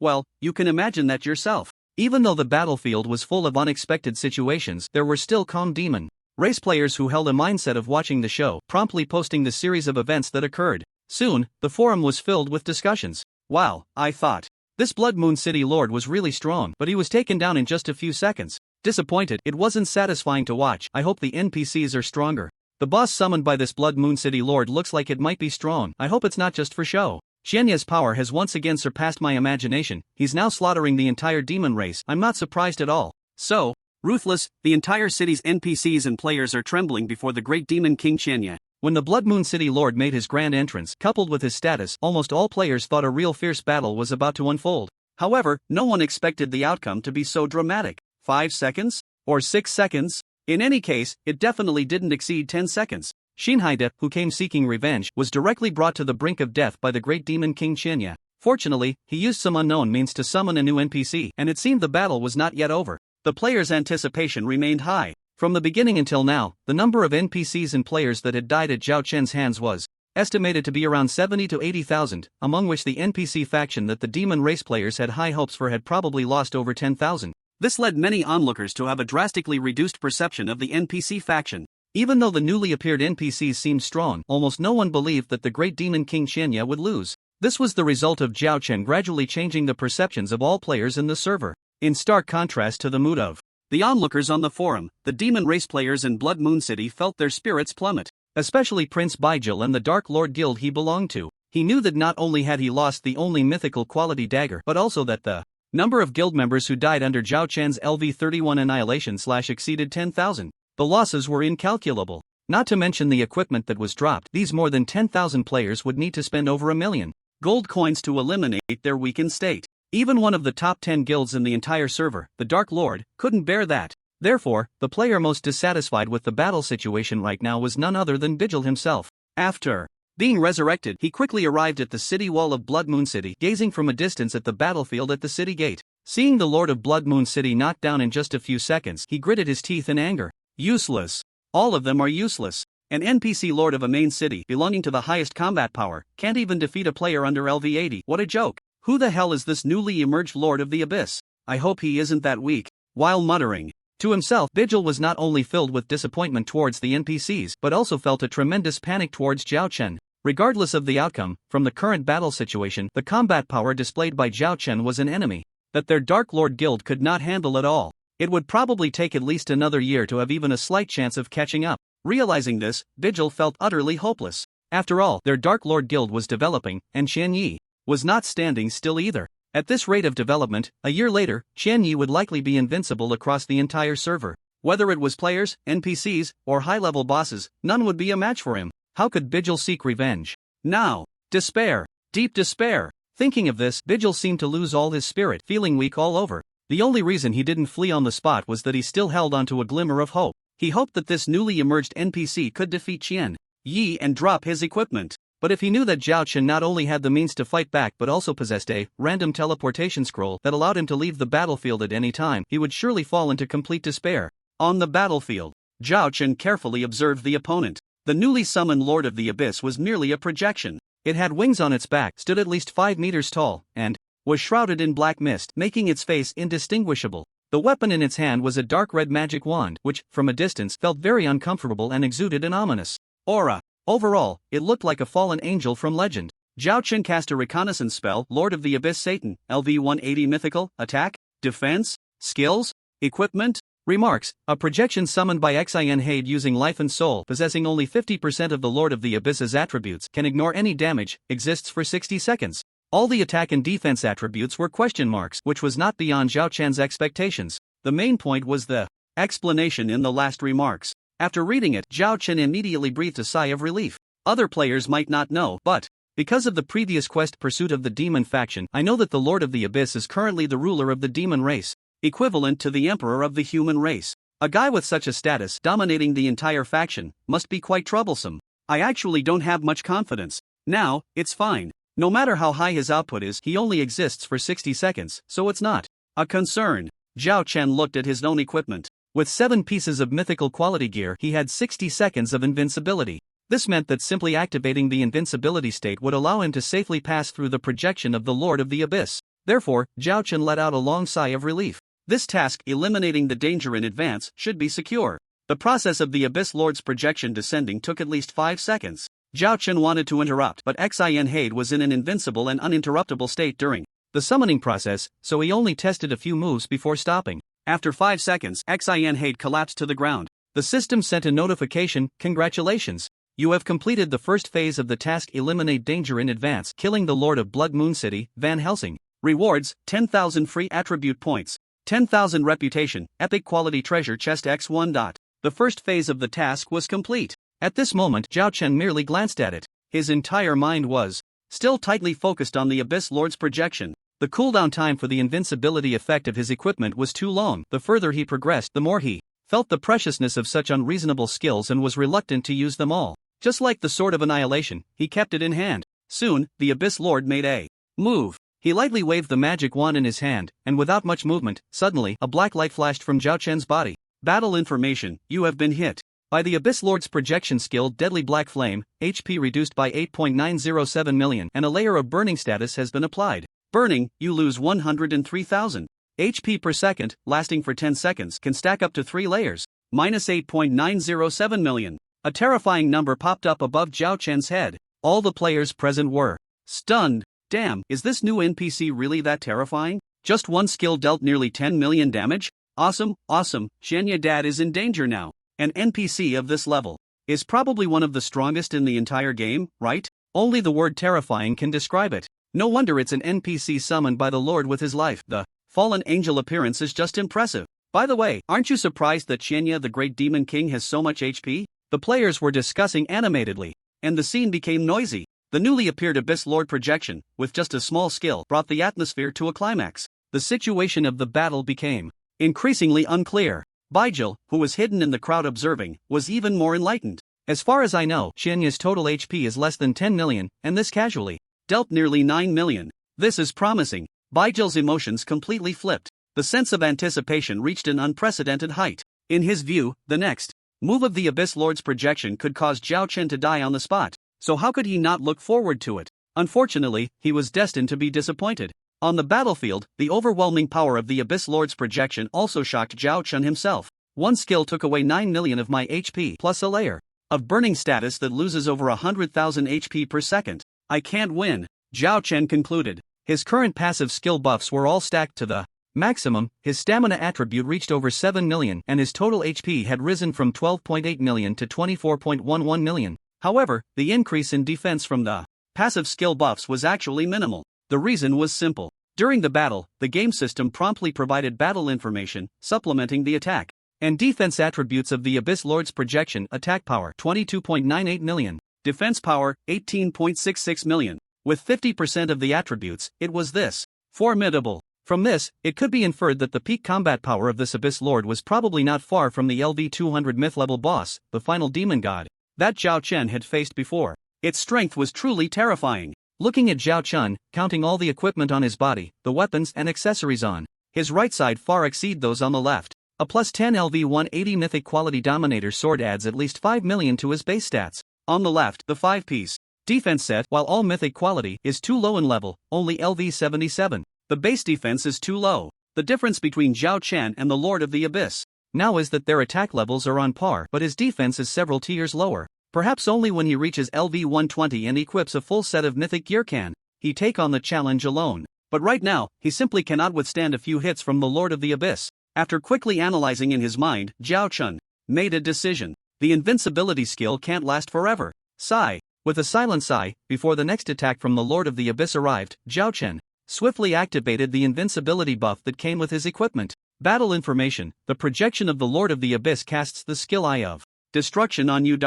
Speaker 2: well, you can imagine that yourself. Even though the battlefield was full of unexpected situations, there were still calm demon race players who held a mindset of watching the show, promptly posting the series of events that occurred. Soon, the forum was filled with discussions. Wow, I thought this Blood Moon City Lord was really strong, but he was taken down in just a few seconds. Disappointed, it wasn't satisfying to watch. I hope the NPCs are stronger. The boss summoned by this Blood Moon City Lord looks like it might be strong. I hope it's not just for show. Qianya's power has once again surpassed my imagination. He's now slaughtering the entire demon race. I'm not surprised at all. So ruthless, the entire city's NPCs and players are trembling before the great demon king Qianya. When the Blood Moon City Lord made his grand entrance, coupled with his status, almost all players thought a real fierce battle was about to unfold. However, no one expected the outcome to be so dramatic. 5 seconds? Or 6 seconds? In any case, it definitely didn't exceed 10 seconds. Shinhide, who came seeking revenge, was directly brought to the brink of death by the great demon king Qianya. Fortunately, he used some unknown means to summon a new NPC, and it seemed the battle was not yet over. The players' anticipation remained high. From the beginning until now, the number of NPCs and players that had died at Zhao Chen's hands was estimated to be around 70 to 80,000, among which the NPC faction that the demon race players had high hopes for had probably lost over 10,000. This led many onlookers to have a drastically reduced perception of the NPC faction. Even though the newly appeared NPCs seemed strong, almost no one believed that the great demon king Qianya would lose. This was the result of Zhao Chen gradually changing the perceptions of all players in the server. In stark contrast to the mood of the onlookers on the forum, the demon race players in Blood Moon City felt their spirits plummet. Especially Prince Baijil and the Dark Lord Guild he belonged to. He knew that not only had he lost the only mythical quality dagger, but also that the number of guild members who died under Zhao Chen's LV-31 annihilation exceeded 10,000. The losses were incalculable. Not to mention the equipment that was dropped. These more than 10,000 players would need to spend over 1 million gold coins to eliminate their weakened state. Even one of the top 10 guilds in the entire server, the Dark Lord, couldn't bear that. Therefore, the player most dissatisfied with the battle situation right now was none other than Baijil himself. After being resurrected, he quickly arrived at the city wall of Blood Moon City, gazing from a distance at the battlefield at the city gate. Seeing the Lord of Blood Moon City knocked down in just a few seconds, he gritted his teeth in anger. Useless. All of them are useless. An NPC lord of a main city belonging to the highest combat power can't even defeat a player under LV-80. What a joke. Who the hell is this newly emerged Lord of the Abyss? I hope he isn't that weak. While muttering,
Speaker 1: To himself, Bijil was not only filled with disappointment towards the NPCs but also felt a tremendous panic towards Zhao Chen. Regardless of the outcome, from the current battle situation, the combat power displayed by Zhao Chen was an enemy that their Dark Lord Guild could not handle at all. It would probably take at least another year to have even a slight chance of catching up. Realizing this, Bijil felt utterly hopeless. After all, their Dark Lord Guild was developing, and Qian Yi was not standing still either. At this rate of development, a year later, Qian Yi would likely be invincible across the entire server. Whether it was players, NPCs, or high-level bosses, none would be a match for him. How could Bijil seek revenge? Now, despair. Deep despair. Thinking of this, Bijil seemed to lose all his spirit, feeling weak all over. The only reason he didn't flee on the spot was that he still held onto a glimmer of hope. He hoped that this newly emerged NPC could defeat Qian Yi and drop his equipment. But if he knew that Zhao Chen not only had the means to fight back but also possessed a random teleportation scroll that allowed him to leave the battlefield at any time, he would surely fall into complete despair. On the battlefield, Zhao Chen carefully observed the opponent. The newly summoned Lord of the Abyss was merely a projection. It had wings on its back, stood at least 5 meters tall, and was shrouded in black mist, making its face indistinguishable. The weapon in its hand was a dark red magic wand, which, from a distance, felt very uncomfortable and exuded an ominous aura. Overall, it looked like a fallen angel from legend. Zhao Chen cast a reconnaissance spell, Lord of the Abyss Satan, LV 180 Mythical, Attack, Defense, Skills, Equipment. Remarks: a projection summoned by Xin Hade using Life and Soul, possessing only 50% of the Lord of the Abyss's attributes, can ignore any damage, exists for 60 seconds. All the attack and defense attributes were question marks, which was not beyond Zhao Chen's expectations. The main point was the explanation in the last remarks. After reading it, Zhao Chen immediately breathed a sigh of relief. Other players might not know, but because of the previous quest Pursuit of the Demon faction, I know that the Lord of the Abyss is currently the ruler of the demon race, equivalent to the emperor of the human race. A guy with such a status dominating the entire faction must be quite troublesome. I actually don't have much confidence. Now, it's fine. No matter how high his output is, he only exists for 60 seconds, so it's not a concern. Zhao Chen looked at his own equipment. With 7 pieces of mythical quality gear, he had 60 seconds of invincibility. This meant that simply activating the invincibility state would allow him to safely pass through the projection of the Lord of the Abyss. Therefore, Zhao Chen let out a long sigh of relief. This task, eliminating the danger in advance, should be secure. The process of the Abyss Lord's projection descending took at least 5 seconds. Zhao Chen wanted to interrupt, but Xin Hade was in an invincible and uninterruptible state during the summoning process, so he only tested a few moves before stopping. After 5 seconds, Xin Hade collapsed to the ground. The system sent a notification: congratulations. You have completed the first phase of the task, eliminate danger in advance, killing the Lord of Blood Moon City, Van Helsing. Rewards: 10,000 free attribute points, 10,000 reputation, epic quality treasure chest x1. The first phase of the task was complete. At this moment, Zhao Chen merely glanced at it. His entire mind was still tightly focused on the Abyss Lord's projection. The cooldown time for the invincibility effect of his equipment was too long. The further he progressed, the more he felt the preciousness of such unreasonable skills and was reluctant to use them all. Just like the Sword of Annihilation, he kept it in hand. Soon, the Abyss Lord made a move. He lightly waved the magic wand in his hand, and without much movement, suddenly, a black light flashed from Zhao Chen's body. Battle information: you have been hit by the Abyss Lord's projection skill Deadly Black Flame, HP reduced by 8.907 million, and a layer of burning status has been applied. Burning, you lose 103,000 HP per second, lasting for 10 seconds, can stack up to 3 layers, minus 8.907 million. A terrifying number popped up above Zhao Chen's head. All the players present were stunned. Damn, is this new NPC really that terrifying? Just one skill dealt nearly 10 million damage? Awesome, awesome, Shenya Dad is in danger now. An NPC of this level is probably one of the strongest in the entire game, right? Only the word terrifying can describe it. No wonder it's an NPC summoned by the Lord with his life. The fallen angel appearance is just impressive. By the way, aren't you surprised that Shenya the Great Demon King has so much HP? The players were discussing animatedly, and the scene became noisy. The newly appeared Abyss Lord projection, with just a small skill, brought the atmosphere to a climax. The situation of the battle became increasingly unclear. Bijil, who was hidden in the crowd observing, was even more enlightened. As far as I know, Shenya's total HP is less than 10 million, and this casually dealt nearly 9 million. This is promising. Bijil's emotions completely flipped. The sense of anticipation reached an unprecedented height. In his view, the next move of the Abyss Lord's projection could cause Zhao Chen to die on the spot. So how could he not look forward to it? Unfortunately, he was destined to be disappointed.
Speaker 2: On the battlefield, the overwhelming power of the Abyss Lord's projection also shocked Zhao Chun himself. One skill took away 9 million of my HP plus a layer of burning status that loses over 100,000 HP per second. I can't win, Zhao Chen concluded. His current passive skill buffs were all stacked to the maximum. His stamina attribute reached over 7 million and his total HP had risen from 12.8 million to 24.11 million. However, the increase in defense from the passive skill buffs was actually minimal. The reason was simple. During the battle, the game system promptly provided battle information, supplementing the attack and defense attributes of the Abyss Lord's projection. Attack power 22.98 million, defense power 18.66 million. With 50% of the attributes, it was this formidable. From this, it could be inferred that the peak combat power of this Abyss Lord was probably not far from the LV200 myth-level boss, the final demon god, that Zhao Chen had faced before. Its strength was truly terrifying. Looking at Zhao Chen, counting all the equipment on his body, the weapons and accessories on his right side far exceed those on the left. A plus 10 LV180 Mythic Quality Dominator sword adds at least 5 million to his base stats. On the left, the 5-piece defense set, while all Mythic Quality is too low in level, only LV77. The base defense is too low. The difference between Zhao Chen and the Lord of the Abyss now is that their attack levels are on par, but his defense is several tiers lower. Perhaps only when he reaches LV120 and equips a full set of mythic gear can he take on the challenge alone. But right now, he simply cannot withstand a few hits from the Lord of the Abyss. After quickly analyzing in his mind, Zhao Chun made a decision. The invincibility skill can't last forever. Sigh. With a silent sigh, before the next attack from the Lord of the Abyss arrived, Zhao Chen swiftly activated the invincibility buff that came with his equipment. Battle information: the projection of the Lord of the Abyss casts the skill Eye of Destruction on you.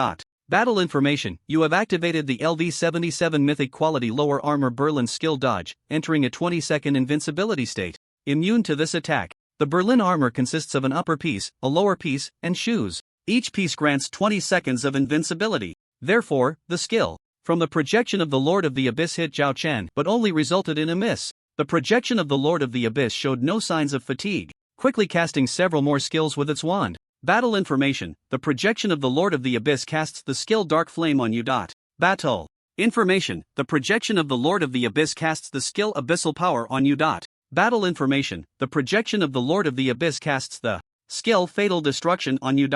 Speaker 2: Battle information: you have activated the LV77 Mythic Quality Lower Armor Berlin skill dodge, entering a 20-second invincibility state. Immune to this attack. The Berlin armor consists of an upper piece, a lower piece, and shoes. Each piece grants 20 seconds of invincibility. Therefore, the skill from the projection of the Lord of the Abyss hit Zhao Chen but only resulted in a miss. The projection of the Lord of the Abyss showed no signs of fatigue, quickly casting several more skills with its wand. Battle information: the projection of the Lord of the Abyss casts the skill Dark Flame on you. Battle information: the projection of the Lord of the Abyss casts the skill Abyssal Power on you. Battle information: the projection of the Lord of the Abyss casts the skill Fatal Destruction on you.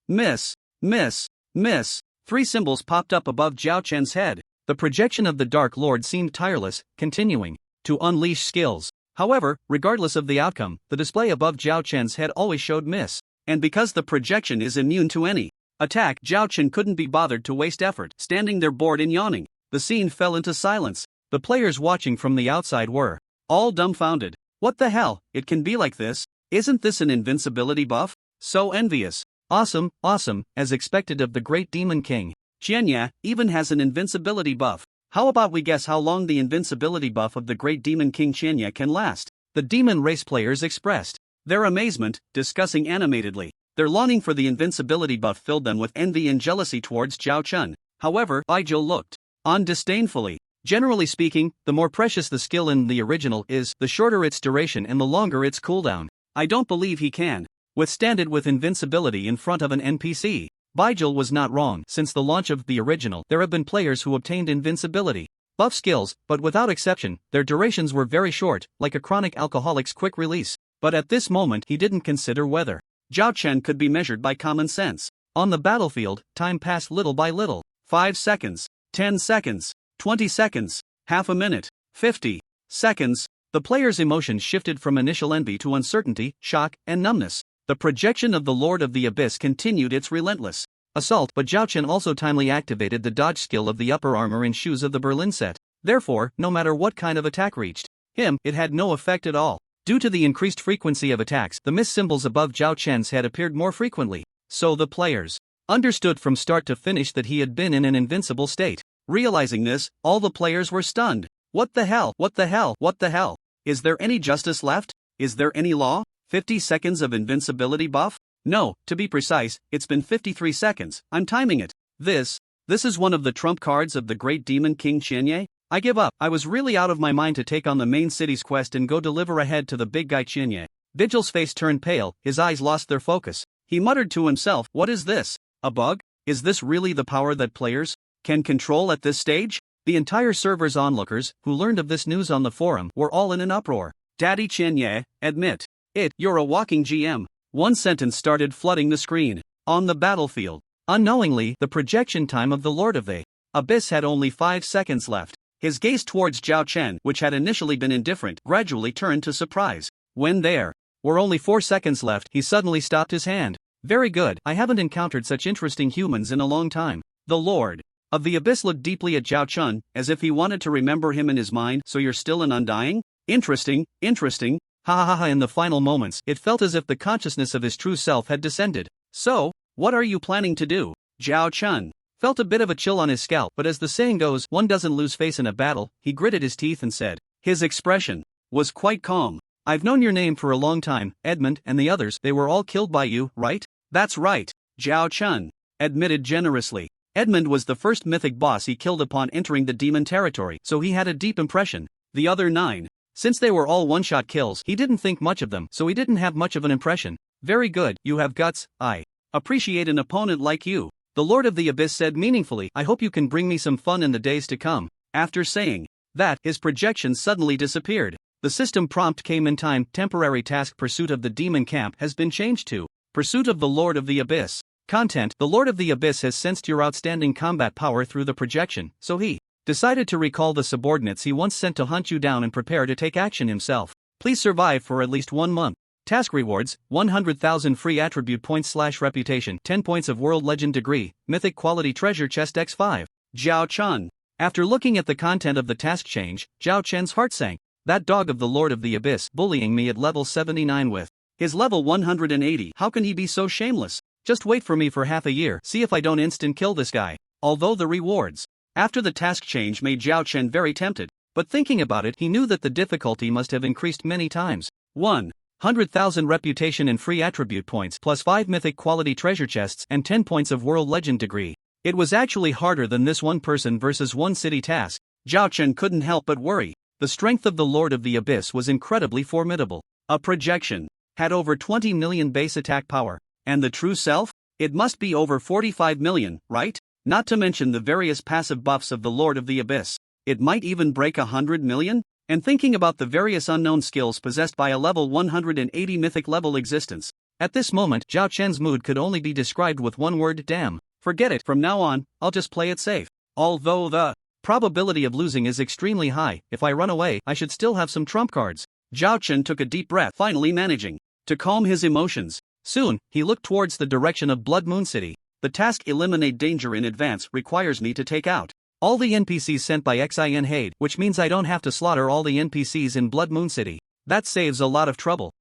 Speaker 2: Miss, miss, miss. 3 symbols popped up above Zhao Chen's head. The projection of the Dark Lord seemed tireless, continuing to unleash skills. However, regardless of the outcome, the display above Zhao Chen's head always showed miss. And because the projection is immune to any attack, Zhao Chen couldn't be bothered to waste effort. Standing there bored and yawning, the scene fell into silence. The players watching from the outside were all dumbfounded. What the hell? It can be like this? Isn't this an invincibility buff? So envious. Awesome, awesome, as expected of the great demon king. Qianya even has an invincibility buff. How about we guess how long the invincibility buff of the great demon king Qianya can last? The demon race players expressed their amazement, discussing animatedly. Their longing for the invincibility buff filled them with envy and jealousy towards Zhao Chun. However, Baizhou looked on disdainfully. Generally speaking, the more precious the skill in the original is, the shorter its duration and the longer its cooldown. I don't believe he can withstand it with invincibility in front of an NPC. Baizhou was not wrong. Since the launch of the original, there have been players who obtained invincibility buff skills, but without exception, their durations were very short, like a chronic alcoholic's quick release. But at this moment he didn't consider whether Zhao Chen could be measured by common sense. On the battlefield, time passed little by little. 5 seconds, 10 seconds, 20 seconds, half a minute, 50 seconds. The player's emotions shifted from initial envy to uncertainty, shock, and numbness. The projection of the Lord of the Abyss continued its relentless assault, but Zhao Chen also timely activated the dodge skill of the upper armor and shoes of the Berlin set. Therefore, no matter what kind of attack reached him, it had no effect at all. Due to the increased frequency of attacks, the miss symbols above Zhao Chen's head appeared more frequently. So the players understood from start to finish that he had been in an invincible state. Realizing this, all the players were stunned. What the hell? What the hell? What the hell? Is there any justice left? Is there any law? 50 seconds of invincibility buff? No, to be precise, it's been 53 seconds. I'm timing it. This is one of the trump cards of the great demon king Qianye? I give up. I was really out of my mind to take on the main city's quest and go deliver ahead to the big guy Qianye. Vigil's face turned pale, his eyes lost their focus. He muttered to himself, what is this? A bug? Is this really the power that players can control at this stage? The entire server's onlookers, who learned of this news on the forum, were all in an uproar. Daddy Chen Ye, admit it, you're a walking GM. One sentence started flooding the screen. On the battlefield. Unknowingly, the projection time of the Lord of the Abyss had only 5 seconds left. His gaze towards Zhao Chen, which had initially been indifferent, gradually turned to surprise. When there were only 4 seconds left, he suddenly stopped his hand. Very good, I haven't encountered such interesting humans in a long time. The Lord of the Abyss looked deeply at Zhao Chen, as if he wanted to remember him in his mind. So you're still an Undying? Interesting, interesting. Ha ha ha. In the final moments, it felt as if the consciousness of his true self had descended. So, what are you planning to do? Zhao Chen felt a bit of a chill on his scalp, but as the saying goes, one doesn't lose face in a battle. He gritted his teeth and said. His expression was quite calm. I've known your name for a long time, Edmund, and the others, they were all killed by you, right? That's right, Zhao Chen admitted generously. Edmund was the first mythic boss he killed upon entering the demon territory, so he had a deep impression. The other 9, since they were all one-shot kills, he didn't think much of them, so he didn't have much of an impression. Very good, you have guts. I appreciate an opponent like you. The Lord of the Abyss said meaningfully. I hope you can bring me some fun in the days to come. After saying that, his projection suddenly disappeared. The system prompt came in time. Temporary task pursuit of the demon camp has been changed to pursuit of the Lord of the Abyss. Content: the Lord of the Abyss has sensed your outstanding combat power through the projection, so he decided to recall the subordinates he once sent to hunt you down and prepare to take action himself. Please survive for at least 1 month. Task rewards: 100,000 free attribute points / reputation, 10 points of world legend degree, mythic quality treasure chest x5. Zhao Chen. After looking at the content of the task change, Zhao Chen's heart sank. That dog of the Lord of the Abyss bullying me at level 79 with his level 180. How can he be so shameless? Just wait for me for half a year, see if I don't instant kill this guy. Although the rewards after the task change made Zhao Chen very tempted, but thinking about it, he knew that the difficulty must have increased many times. 100,000 reputation and free attribute points plus 5 mythic quality treasure chests and 10 points of world legend degree. It was actually harder than this one person versus one city task. Zhao Chen couldn't help but worry. The strength of the Lord of the Abyss was incredibly formidable. A projection had over 20 million base attack power. And the true self? It must be over 45 million, right? Not to mention the various passive buffs of the Lord of the Abyss. It might even break 100 million? And thinking about the various unknown skills possessed by a level 180 mythic level existence. At this moment, Zhao Chen's mood could only be described with one word: damn. Forget it, from now on, I'll just play it safe. Although the probability of losing is extremely high, if I run away, I should still have some trump cards. Zhao Chen took a deep breath, finally managing to calm his emotions. Soon, he looked towards the direction of Blood Moon City. The task Eliminate Danger in Advance requires me to take out all the NPCs sent by Xin Hade, which means I don't have to slaughter all the NPCs in Blood Moon City. That saves a lot of trouble.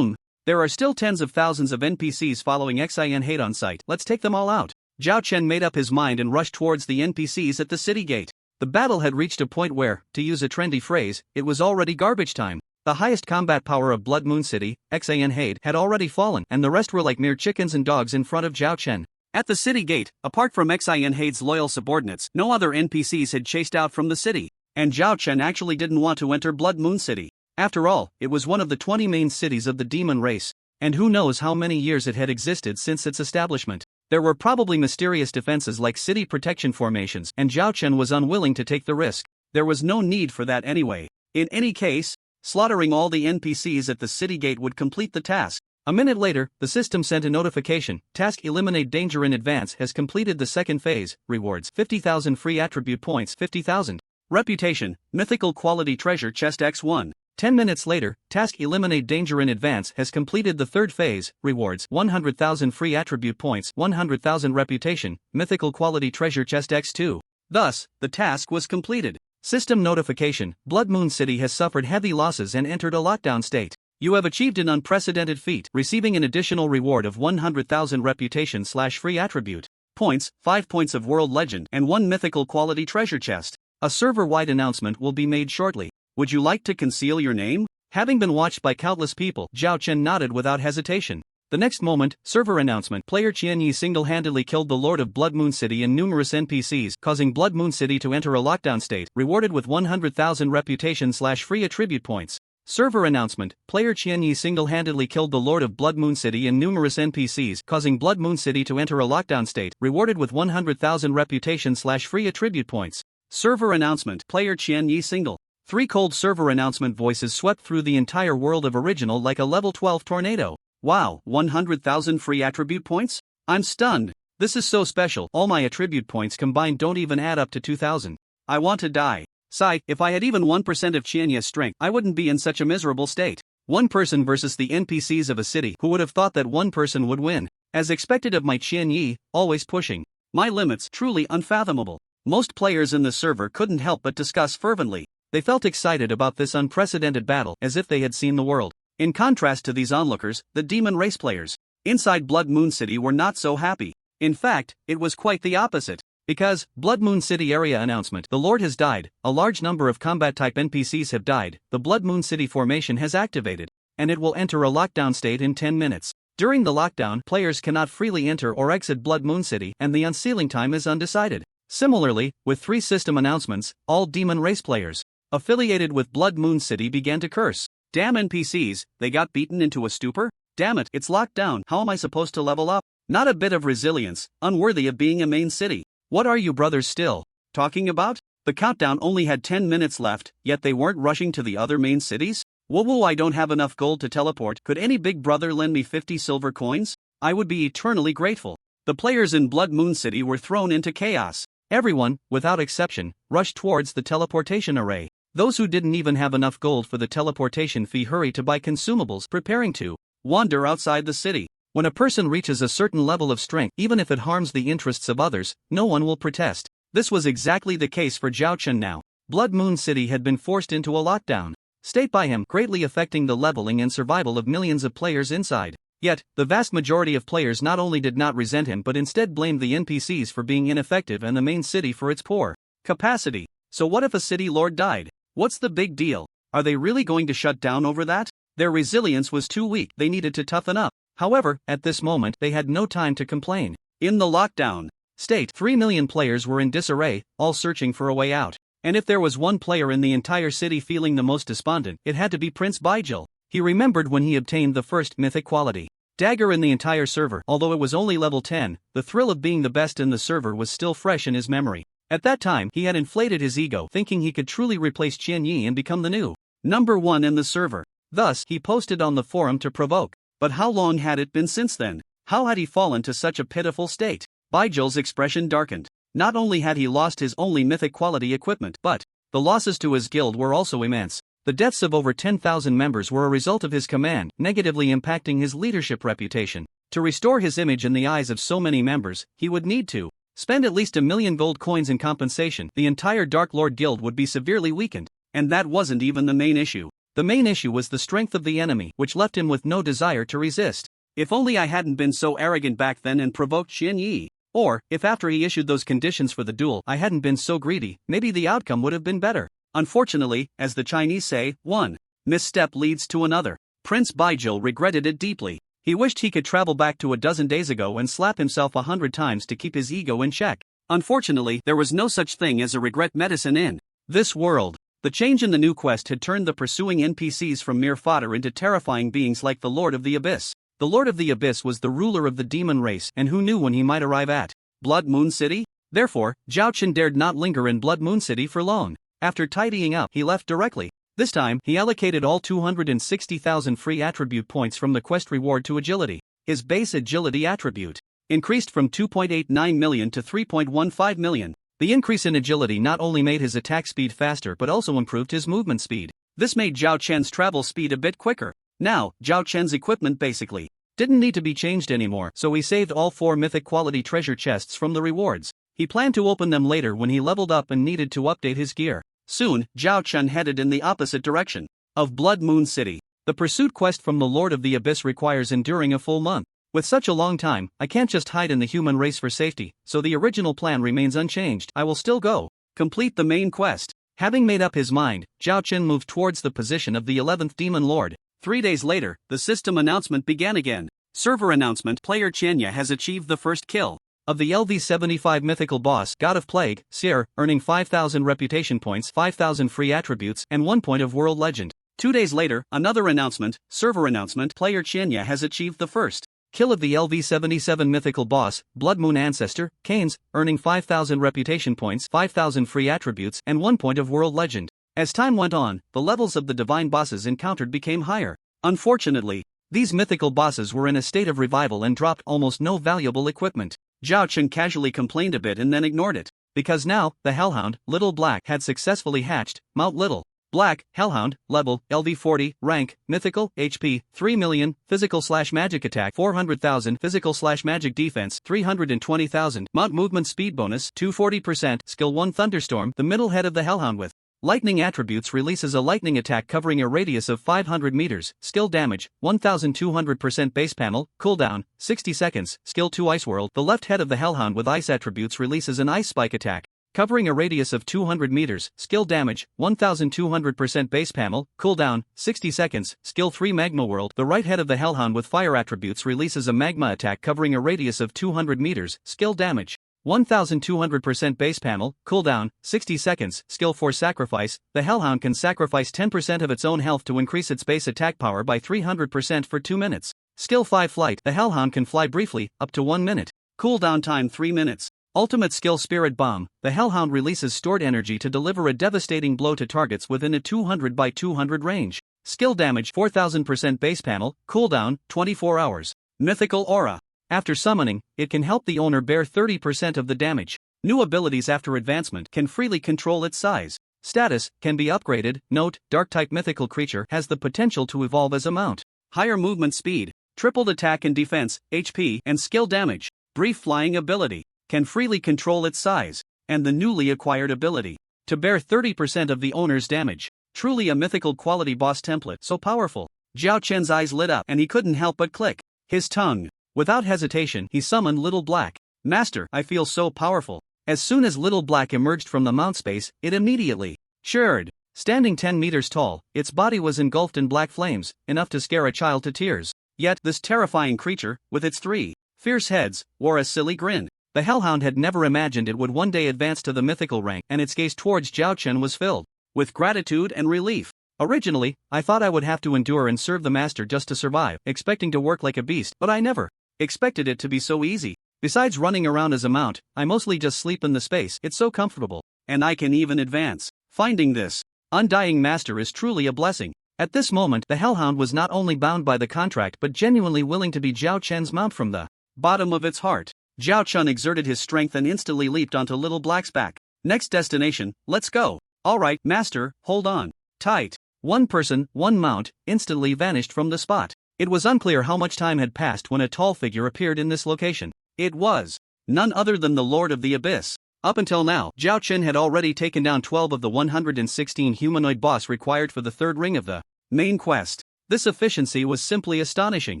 Speaker 2: There are still tens of thousands of NPCs following Xin Hade on site. Let's take them all out. Zhao Chen made up his mind and rushed towards the NPCs at the city gate. The battle had reached a point where, to use a trendy phrase, it was already garbage time. The highest combat power of Blood Moon City, Xin Hade, had already fallen, and the rest were like mere chickens and dogs in front of Zhao Chen. At the city gate, apart from Xin Hade's loyal subordinates, no other NPCs had chased out from the city, and Zhao Chen actually didn't want to enter Blood Moon City. After all, it was one of the 20 main cities of the demon race, and who knows how many years it had existed since its establishment. There were probably mysterious defenses like city protection formations, and Zhao Chen was unwilling to take the risk. There was no need for that anyway. In any case, slaughtering all the NPCs at the city gate would complete the task. A minute later, the system sent a notification. Task Eliminate Danger in Advance has completed the second phase. Rewards: 50,000 free attribute points, 50,000. Reputation, mythical quality treasure chest x1. 10 minutes later, Task Eliminate Danger in Advance has completed the third phase. Rewards: 100,000 free attribute points, 100,000 reputation, mythical quality treasure chest x2. Thus, the task was completed. System notification: Blood Moon City has suffered heavy losses and entered a lockdown state. You have achieved an unprecedented feat, receiving an additional reward of 100,000 reputation / free attribute points, 5 points of world legend, and 1 mythical quality treasure chest. A server-wide announcement will be made shortly. Would you like to conceal your name? Having been watched by countless people, Zhao Chen nodded without hesitation. The next moment, server announcement: player Qianyi single-handedly killed the Lord of Blood Moon City and numerous NPCs, causing Blood Moon City to enter a lockdown state, rewarded with 100,000 reputation / free attribute points. Server announcement: player Qianyi single-handedly killed the Lord of Blood Moon City and numerous NPCs, causing Blood Moon City to enter a lockdown state, rewarded with 100,000 reputation / free attribute points. Server announcement. Player Qian Yi single. 3 cold server announcement voices swept through the entire world of original like a level 12 tornado. Wow, 100,000 free attribute points? I'm stunned. This is so special. All my attribute points combined don't even add up to 2,000. I want to die. Sigh, if I had even 1% of Qianya's strength, I wouldn't be in such a miserable state. One person versus the NPCs of a city. Who would have thought that one person would win? As expected of my Qian Yi, always pushing my limits, truly unfathomable. Most players in the server couldn't help but discuss fervently. They felt excited about this unprecedented battle, as if they had seen the world. In contrast to these onlookers, the demon race players inside Blood Moon City were not so happy. In fact, it was quite the opposite. Because, Blood Moon City area announcement, the Lord has died, a large number of combat-type NPCs have died, the Blood Moon City formation has activated, and it will enter a lockdown state in 10 minutes. During the lockdown, players cannot freely enter or exit Blood Moon City, and the unsealing time is undecided. Similarly, with 3 system announcements, all demon race players affiliated with Blood Moon City began to curse. Damn NPCs, they got beaten into a stupor? Damn it, it's locked down, how am I supposed to level up? Not a bit of resilience, unworthy of being a main city. What are you brothers still talking about? The countdown only had 10 minutes left, yet they weren't rushing to the other main cities? Whoa, I don't have enough gold to teleport. Could any big brother lend me 50 silver coins? I would be eternally grateful. The players in Blood Moon City were thrown into chaos. Everyone, without exception, rushed towards the teleportation array. Those who didn't even have enough gold for the teleportation fee hurried to buy consumables, preparing to wander outside the city. When a person reaches a certain level of strength, even if it harms the interests of others, no one will protest. This was exactly the case for Zhao Chen now. Blood Moon City had been forced into a lockdown state by him, greatly affecting the leveling and survival of millions of players inside. Yet, the vast majority of players not only did not resent him but instead blamed the NPCs for being ineffective and the main city for its poor capacity. So what if a city lord died? What's the big deal? Are they really going to shut down over that? Their resilience was too weak, they needed to toughen up. However, at this moment, they had no time to complain. In the lockdown state, 3 million players were in disarray, all searching for a way out. And if there was one player in the entire city feeling the most despondent, it had to be Prince Baijil. He remembered when he obtained the first mythic quality dagger in the entire server. Although it was only level 10, the thrill of being the best in the server was still fresh in his memory. At that time, he had inflated his ego, thinking he could truly replace Qian Yi and become the new number 1 in the server. Thus, he posted on the forum to provoke. But how long had it been since then? How had he fallen to such a pitiful state? Baijil's expression darkened. Not only had he lost his only mythic quality equipment, but the losses to his guild were also immense. The deaths of over 10,000 members were a result of his command, negatively impacting his leadership reputation. To restore his image in the eyes of so many members, he would need to spend at least 1 million gold coins in compensation. The entire Dark Lord guild would be severely weakened. And that wasn't even the main issue. The main issue was the strength of the enemy, which left him with no desire to resist. If only I hadn't been so arrogant back then and provoked Qian Yi. Or, if after he issued those conditions for the duel I hadn't been so greedy, maybe the outcome would have been better. Unfortunately, as the Chinese say, one misstep leads to another. Prince Baijil regretted it deeply. He wished he could travel back to a dozen days ago and slap himself 100 times to keep his ego in check. Unfortunately, there was no such thing as a regret medicine in this world. The change in the new quest had turned the pursuing NPCs from mere fodder into terrifying beings like the Lord of the Abyss. The Lord of the Abyss was the ruler of the demon race, and who knew when he might arrive at Blood Moon City? Therefore, Zhao Chen dared not linger in Blood Moon City for long. After tidying up, he left directly. This time, he allocated all 260,000 free attribute points from the quest reward to agility. His base agility attribute increased from 2.89 million to 3.15 million. The increase in agility not only made his attack speed faster but also improved his movement speed. This made Zhao Chen's travel speed a bit quicker. Now, Zhao Chen's equipment basically didn't need to be changed anymore, so he saved all 4 mythic quality treasure chests from the rewards. He planned to open them later when he leveled up and needed to update his gear. Soon, Zhao Chen headed in the opposite direction of Blood Moon City. The pursuit quest from the Lord of the Abyss requires enduring a full month. With such a long time, I can't just hide in the human race for safety, so the original plan remains unchanged. I will still go complete the main quest. Having made up his mind, Zhao Chen moved towards the position of the 11th Demon Lord. 3 days later, the system announcement began again. Server announcement: player Qianya has achieved the first kill of the LV75 mythical boss, God of Plague, Seer, earning 5,000 reputation points, 5,000 free attributes, and 1 point of world legend. 2 days later, another announcement: server announcement: player Qianya has achieved the first
Speaker 1: Kill of the LV-77 mythical boss, Blood Moon Ancestor, Canes, earning 5,000 reputation points, 5,000 free attributes, and 1 point of world legend. As time went on, the levels of the divine bosses encountered became higher. Unfortunately, these mythical bosses were in a state of revival and dropped almost no valuable equipment. Zhao Chen casually complained a bit and then ignored it. Because now, the Hellhound, Little Black, had successfully hatched. Mount Little Black, Hellhound, level, LV40, rank, mythical, HP, 3 million, physical/magic attack, 400,000, physical/magic defense, 320,000, mount movement speed bonus, 240%, skill 1 thunderstorm, the middle head of the Hellhound with lightning attributes releases a lightning attack covering a radius of 500 meters, skill damage, 1200% base panel, cooldown, 60 seconds, skill 2 Ice World, the left head of the Hellhound with ice attributes releases an ice spike attack, covering a radius of 200 meters, skill damage, 1200% base panel, cooldown, 60 seconds, skill 3 Magma World, the right head of the Hellhound with fire attributes releases a magma attack covering a radius of 200 meters, skill damage, 1200% base panel, cooldown, 60 seconds, skill 4 Sacrifice, the Hellhound can sacrifice 10% of its own health to increase its base attack power by 300% for 2 minutes. Skill 5 Flight, the Hellhound can fly briefly, up to 1 minute. Cooldown time 3 minutes. Ultimate skill Spirit Bomb, the Hellhound releases stored energy to deliver a devastating blow to targets within a 200 by 200 range. Skill damage 4000% base panel, cooldown, 24 hours. Mythical Aura. After summoning, it can help the owner bear 30% of the damage. New abilities after advancement can freely control its size. Status can be upgraded. Note, Dark-type mythical creature has the potential to evolve as a mount. Higher movement speed, tripled attack and defense, HP, and skill damage. Brief flying ability can freely control its size. And the newly acquired ability to bear 30% of the owner's damage. Truly a mythical quality boss template, so powerful. Zhao Chen's eyes lit up and he couldn't help but click his tongue. Without hesitation, he summoned Little Black. Master, I feel so powerful. As soon as Little Black emerged from the mount space, it immediately shuddered. Standing 10 meters tall, its body was engulfed in black flames, enough to scare a child to tears. Yet, this terrifying creature, with its 3 fierce heads, wore a silly grin. The Hellhound had never imagined it would one day advance to the mythical rank, and its gaze towards Zhao Chen was filled with gratitude and relief. Originally, I thought I would have to endure and serve the master just to survive, expecting to work like a beast, but I never expected it to be so easy. Besides running around as a mount, I mostly just sleep in the space. It's so comfortable. And I can even advance. Finding this undying master is truly a blessing. At this moment, the Hellhound was not only bound by the contract but genuinely willing to be Zhao Chen's mount from the bottom of its heart. Zhao Chen exerted his strength and instantly leaped onto Little Black's back. Next destination, let's go. Alright, master, hold on tight. One person, one mount, instantly vanished from the spot. It was unclear how much time had passed when a tall figure appeared in this location. It was none other than the Lord of the Abyss. Up until now, Zhao Chen had already taken down 12 of the 116 humanoid boss required for the third ring of the main quest. This efficiency was simply astonishing.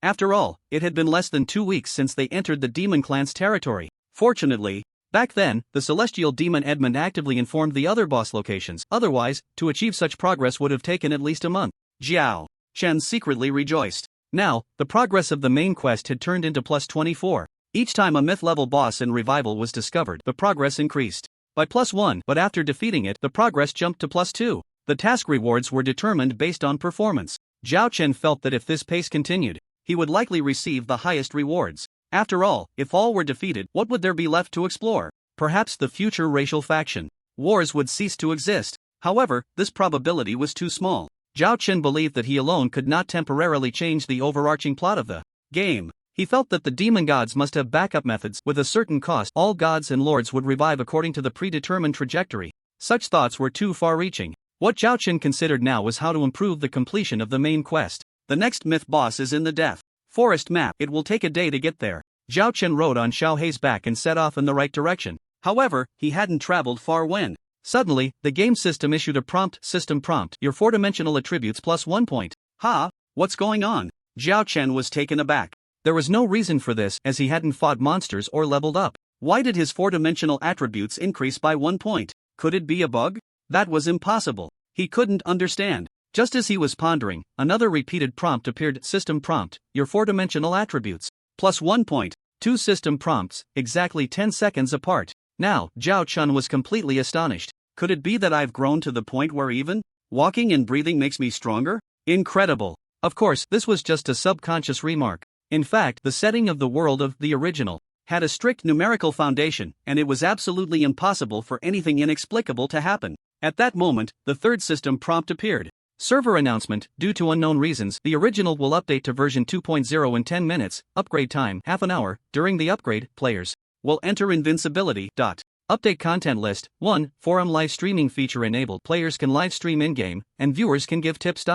Speaker 1: After all, it had been less than 2 weeks since they entered the Demon Clan's territory. Fortunately, back then, the celestial demon Edmund actively informed the other boss locations. Otherwise, to achieve such progress would have taken at least a month. Zhao Chen secretly rejoiced. Now, the progress of the main quest had turned into plus 24. Each time a myth-level boss in Revival was discovered, the progress increased by plus 1, but after defeating it, the progress jumped to plus 2. The task rewards were determined based on performance. Zhao Chen felt that if this pace continued, he would likely receive the highest rewards. After all, if all were defeated, what would there be left to explore? Perhaps the future racial faction wars would cease to exist. However, this probability was too small. Zhao Chen believed that he alone could not temporarily change the overarching plot of the game. He felt that the demon gods must have backup methods. With a certain cost, all gods and lords would revive according to the predetermined trajectory. Such thoughts were too far-reaching. What Zhao Chen considered now was how to improve the completion of the main quest. The next myth boss is in the Death Forest map. It will take a day to get there. Zhao Chen rode on Xiao Hei's back and set off in the right direction. However, he hadn't traveled far when suddenly, the game system issued a prompt. System prompt, your 4-dimensional attributes plus 1 point. Ha! What's going on? Zhao Chen was taken aback. There was no reason for this, as he hadn't fought monsters or leveled up. Why did his 4-dimensional attributes increase by 1 point? Could it be a bug? That was impossible. He couldn't understand. Just as he was pondering, another repeated prompt appeared. System prompt, your 4-dimensional attributes plus 1 point. 2 system prompts, exactly 10 seconds apart. Now, Zhao Chen was completely astonished. Could it be that I've grown to the point where even walking and breathing makes me stronger? Incredible. Of course, this was just a subconscious remark.
Speaker 2: In fact, the setting of the world of the original had a strict numerical foundation, and it was absolutely impossible for anything inexplicable to happen. At that moment, the third system prompt appeared. Server announcement: due to unknown reasons, the original will update to version 2.0 in 10 minutes, upgrade time half an hour. During the upgrade, players will enter invincibility. Update content list: 1. Forum live streaming feature enabled. Players can live stream in-game, and viewers can give tips.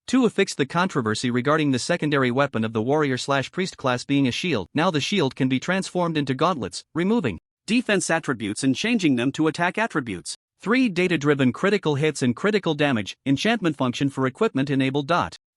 Speaker 2: 2. Affixed the controversy regarding the secondary weapon of the warrior/priest class being a shield. Now the shield can be transformed into gauntlets, removing defense attributes and changing them to attack attributes. 3. Data-driven critical hits and critical damage, enchantment function for equipment enabled.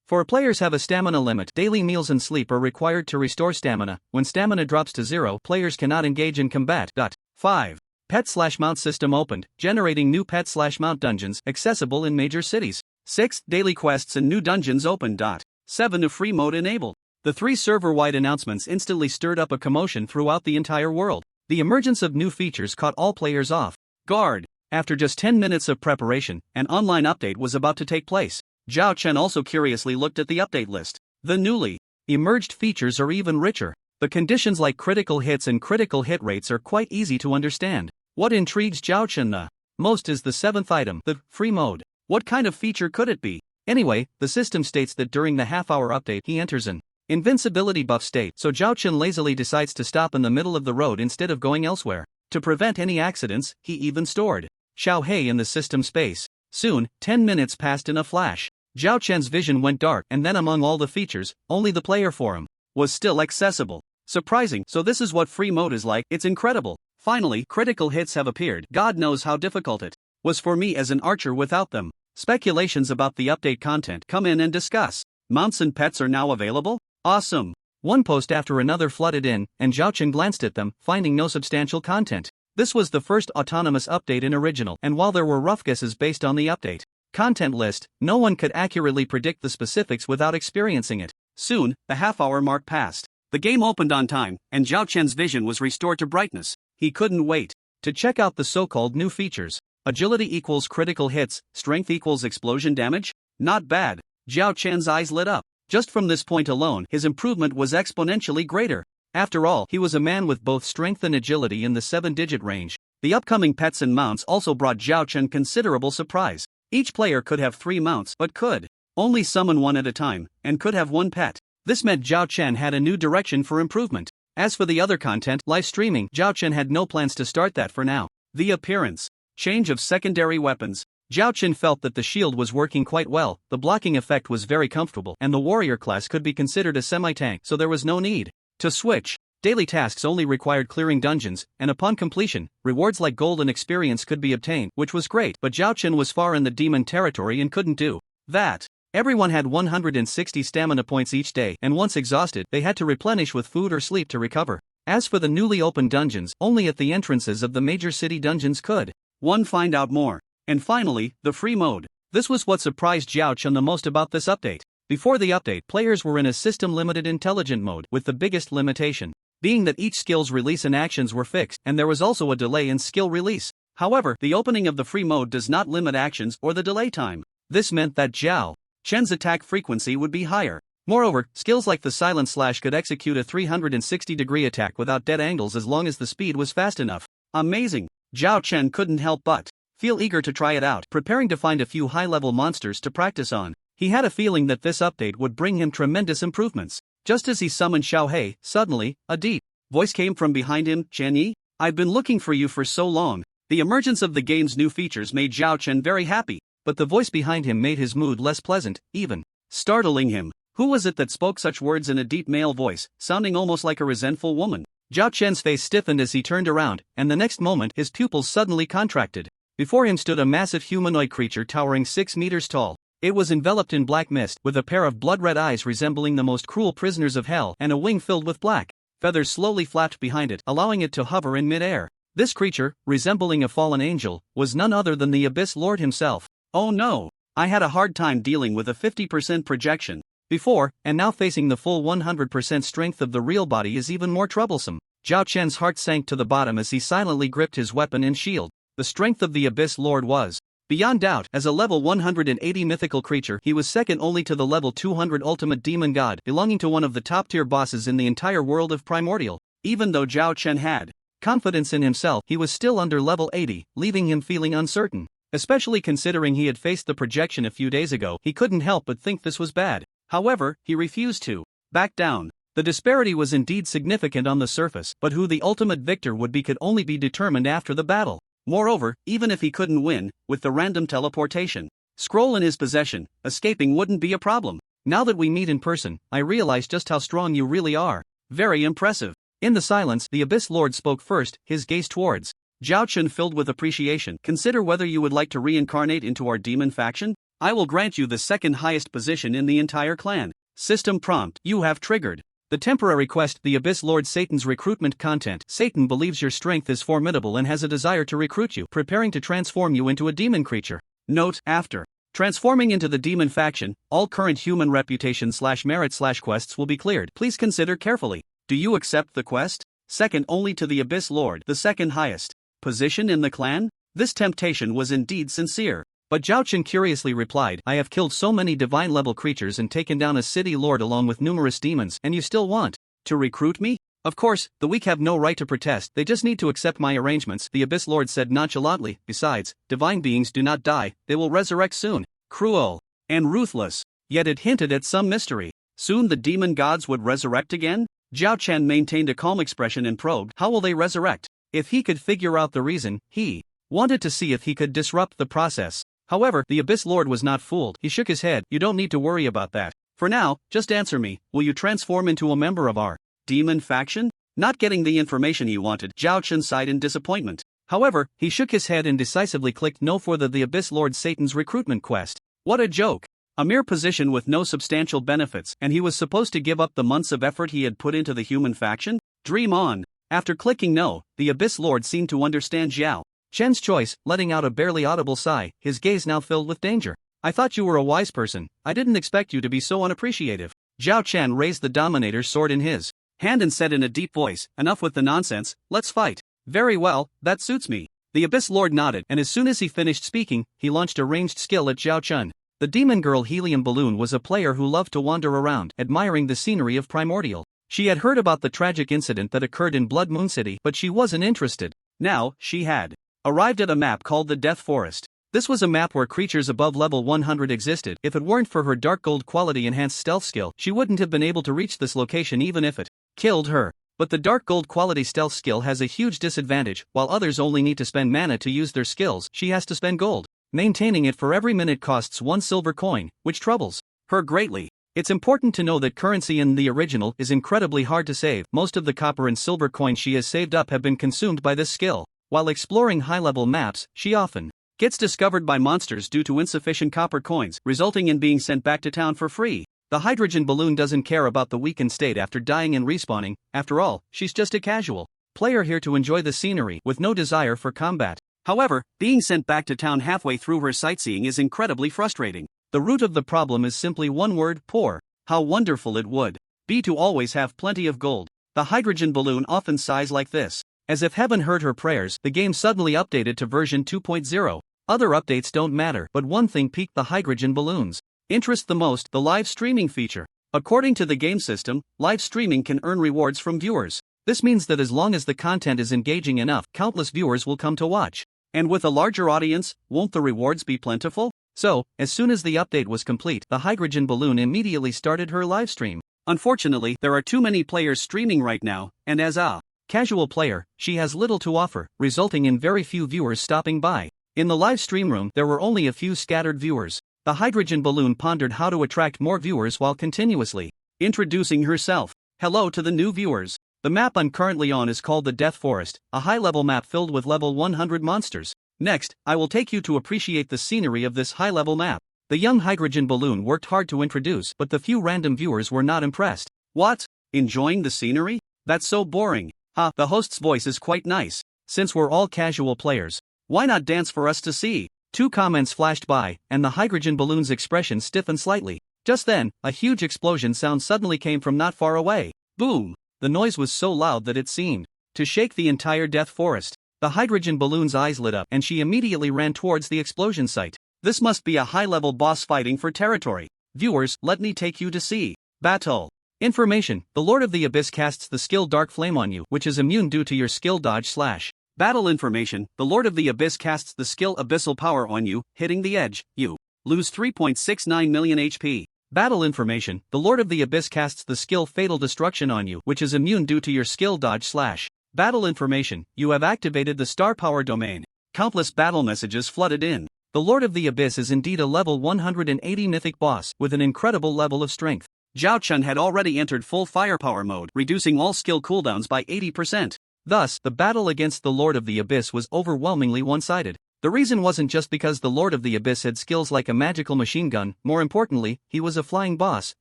Speaker 2: 4. Players have a stamina limit. Daily meals and sleep are required to restore stamina. When stamina drops to 0, players cannot engage in combat. 5. Pet/mount system opened, generating new pet/mount dungeons accessible in major cities. 6. Daily quests and new dungeons opened. 7. A free mode enabled. The 3 server-wide announcements instantly stirred up a commotion throughout the entire world. The emergence of new features caught all players off guard. After just 10 minutes of preparation, an online update was about to take place. Zhao Chen also curiously looked at the update list. The newly emerged features are even richer. The conditions like critical hits and critical hit rates are quite easy to understand. What intrigues Zhao Chen the most is the 7th item, the free mode. What kind of feature could it be? Anyway, the system states that during the half-hour update he enters an invincibility buff state, so Zhao Chen lazily decides to stop in the middle of the road instead of going elsewhere. To prevent any accidents, he even stored Xiao Hei in the system space. Soon, 10 minutes passed in a flash. Zhao Chen's vision went dark, and then among all the features, only the player forum was still accessible. Surprising, so this is what free mode is like. It's incredible. Finally, critical hits have appeared. God knows how difficult it was for me as an archer without them. Speculations about the update content come in and discuss. Mounts and pets are now available? Awesome. One post after another flooded in, and Zhao Chen glanced at them, finding no substantial content. This was the first autonomous update in original, and while there were rough guesses based on the update content list, no one could accurately predict the specifics without experiencing it. Soon, the half-hour mark passed. The game opened on time, and Zhao Chen's vision was restored to brightness. He couldn't wait to check out the so-called new features. Agility equals critical hits, strength equals explosion damage? Not bad. Zhao Chen's eyes lit up. Just from this point alone, his improvement was exponentially greater. After all, he was a man with both strength and agility in the 7-digit range. The upcoming pets and mounts also brought Zhao Chen considerable surprise. Each player could have 3 mounts, but could only summon one at a time, and could have 1 pet. This meant Zhao Chen had a new direction for improvement. As for the other content, live streaming, Zhao Chen had no plans to start that for now. The appearance change of secondary weapons. Zhao Chen felt that the shield was working quite well, the blocking effect was very comfortable, and the warrior class could be considered a semi-tank, so there was no need to switch. Daily tasks only required clearing dungeons, and upon completion, rewards like gold and experience could be obtained, which was great, but Zhao Chen was far in the demon territory and couldn't do that. Everyone had 160 stamina points each day, and once exhausted, they had to replenish with food or sleep to recover. As for the newly opened dungeons, only at the entrances of the major city dungeons could one find out more. And finally, the free mode. This was what surprised Zhao Chen the most about this update. Before the update, players were in a system-limited intelligent mode, with the biggest limitation being that each skill's release and actions were fixed, and there was also a delay in skill release. However, the opening of the free mode does not limit actions or the delay time. This meant that Zhao Chen's attack frequency would be higher. Moreover, skills like the Silent Slash could execute a 360-degree attack without dead angles as long as the speed was fast enough. Amazing! Zhao Chen couldn't help but feel eager to try it out, preparing to find a few high-level monsters to practice on. He had a feeling that this update would bring him tremendous improvements. Just as he summoned Xiao Hei, suddenly, a deep voice came from behind him. Chen Yi, I've been looking for you for so long. The emergence of the game's new features made Zhao Chen very happy, but the voice behind him made his mood less pleasant, even startling him. Who was it that spoke such words in a deep male voice, sounding almost like a resentful woman? Zhao Chen's face stiffened as he turned around, and the next moment his pupils suddenly contracted. Before him stood a massive humanoid creature towering 6 meters tall. It was enveloped in black mist, with a pair of blood-red eyes resembling the most cruel prisoners of hell, and a wing filled with black feathers slowly flapped behind it, allowing it to hover in mid-air. This creature, resembling a fallen angel, was none other than the Abyss Lord himself. Oh no! I had a hard time dealing with a 50% projection before, and now facing the full 100% strength of the real body is even more troublesome. Zhao Chen's heart sank to the bottom as he silently gripped his weapon and shield. The strength of the Abyss Lord was Beyond doubt, as a level 180 mythical creature, he was second only to the level 200 ultimate demon god, belonging to one of the top-tier bosses in the entire world of Primordial. Even though Zhao Chen had confidence in himself, he was still under level 80, leaving him feeling uncertain. Especially considering he had faced the projection a few days ago, he couldn't help but think this was bad. However, he refused to back down. The disparity was indeed significant on the surface, but who the ultimate victor would be could only be determined after the battle. Moreover, even if he couldn't win, with the random teleportation scroll in his possession, escaping wouldn't be a problem. Now that we meet in person, I realize just how strong you really are. Very impressive. In the silence, the Abyss Lord spoke first, his gaze towards Zhao Chen filled with appreciation. Consider whether you would like to reincarnate into our demon faction. I will grant you the second highest position in the entire clan. System prompt. You have triggered the temporary quest, the Abyss Lord Satan's recruitment content. Satan believes your strength is formidable and has a desire to recruit you, preparing to transform you into a demon creature. Note, after transforming into the demon faction, all current human reputation/merit/quests will be cleared. Please consider carefully. Do you accept the quest? Second only to the Abyss Lord, the second highest position in the clan? This temptation was indeed sincere. But Zhao Chen curiously replied, I have killed so many divine-level creatures and taken down a city lord along with numerous demons, and you still want to recruit me? Of course, the weak have no right to protest, they just need to accept my arrangements, the Abyss Lord said nonchalantly. Besides, divine beings do not die, they will resurrect soon. Cruel and ruthless. Yet it hinted at some mystery. Soon the demon gods would resurrect again? Zhao Chen maintained a calm expression and probed, how will they resurrect? If he could figure out the reason, he wanted to see if he could disrupt the process. However, the Abyss Lord was not fooled. He shook his head. You don't need to worry about that. For now, just answer me, will you transform into a member of our demon faction? Not getting the information he wanted, Zhao Chen sighed in disappointment. However, he shook his head and decisively clicked no for the Abyss Lord Satan's recruitment quest. What a joke. A mere position with no substantial benefits, and he was supposed to give up the months of effort he had put into the human faction? Dream on. After clicking no, the Abyss Lord seemed to understand Zhao Chen's choice, letting out a barely audible sigh, his gaze now filled with danger. I thought you were a wise person, I didn't expect you to be so unappreciative. Zhao Chen raised the Dominator's sword in his hand and said in a deep voice, enough with the nonsense, let's fight. Very well, that suits me. The Abyss Lord nodded, and as soon as he finished speaking, he launched a ranged skill at Zhao Chen. The demon girl Helium Balloon was a player who loved to wander around, admiring the scenery of Primordial. She had heard about the tragic incident that occurred in Blood Moon City, but she wasn't interested. Now, she had arrived at a map called the Death Forest. This was a map where creatures above level 100 existed. If it weren't for her dark gold quality enhanced stealth skill, she wouldn't have been able to reach this location even if it killed her. But the dark gold quality stealth skill has a huge disadvantage. While others only need to spend mana to use their skills, she has to spend gold. Maintaining it for every minute costs 1 silver coin, which troubles her greatly. It's important to know that currency in the original is incredibly hard to save. Most of the copper and silver coins she has saved up have been consumed by this skill. While exploring high-level maps, she often gets discovered by monsters due to insufficient copper coins, resulting in being sent back to town for free. The hydrogen balloon doesn't care about the weakened state after dying and respawning. After all, she's just a casual player here to enjoy the scenery with no desire for combat. However, being sent back to town halfway through her sightseeing is incredibly frustrating. The root of the problem is simply one word, poor. How wonderful it would be to always have plenty of gold. The hydrogen balloon often sighs like this. As if heaven heard her prayers, the game suddenly updated to version 2.0. Other updates don't matter, but one thing piqued the hydrogen balloon's interest the most, the live streaming feature. According to the game system, live streaming can earn rewards from viewers. This means that as long as the content is engaging enough, countless viewers will come to watch. And with a larger audience, won't the rewards be plentiful? So, as soon as the update was complete, the hydrogen balloon immediately started her livestream. Unfortunately, there are too many players streaming right now, and as a casual player, she has little to offer, resulting in very few viewers stopping by. In the live stream room, there were only a few scattered viewers. The hydrogen balloon pondered how to attract more viewers while continuously introducing herself. Hello to the new viewers. The map I'm currently on is called the Death Forest, a high-level map filled with level 100 monsters. Next, I will take you to appreciate the scenery of this high-level map. The young hydrogen balloon worked hard to introduce, but the few random viewers were not impressed. What? Enjoying the scenery? That's so boring. The host's voice is quite nice. Since we're all casual players, why not dance for us to see? 2 comments flashed by, and the hydrogen balloon's expression stiffened slightly. Just then, a huge explosion sound suddenly came from not far away. Boom! The noise was so loud that it seemed to shake the entire Death Forest. The hydrogen balloon's eyes lit up and she immediately ran towards the explosion site. This must be a high-level boss fighting for territory. Viewers, let me take you to see. Battle. Information: the Lord of the Abyss casts the skill Dark Flame on you, which is immune due to your skill dodge slash. Battle information: the Lord of the Abyss casts the skill Abyssal Power on you, hitting the edge, you lose 3.69 million HP. Battle information: the Lord of the Abyss casts the skill Fatal Destruction on you, which is immune due to your skill dodge slash. Battle information: you have activated the Star Power domain. Countless battle messages flooded in. The Lord of the Abyss is indeed a level 180 mythic boss, with an incredible level of strength. Zhao Chun had already entered full firepower mode, reducing all skill cooldowns by 80%. Thus, the battle against the Lord of the Abyss was overwhelmingly one-sided. The reason wasn't just because the Lord of the Abyss had skills like a magical machine gun, more importantly, he was a flying boss,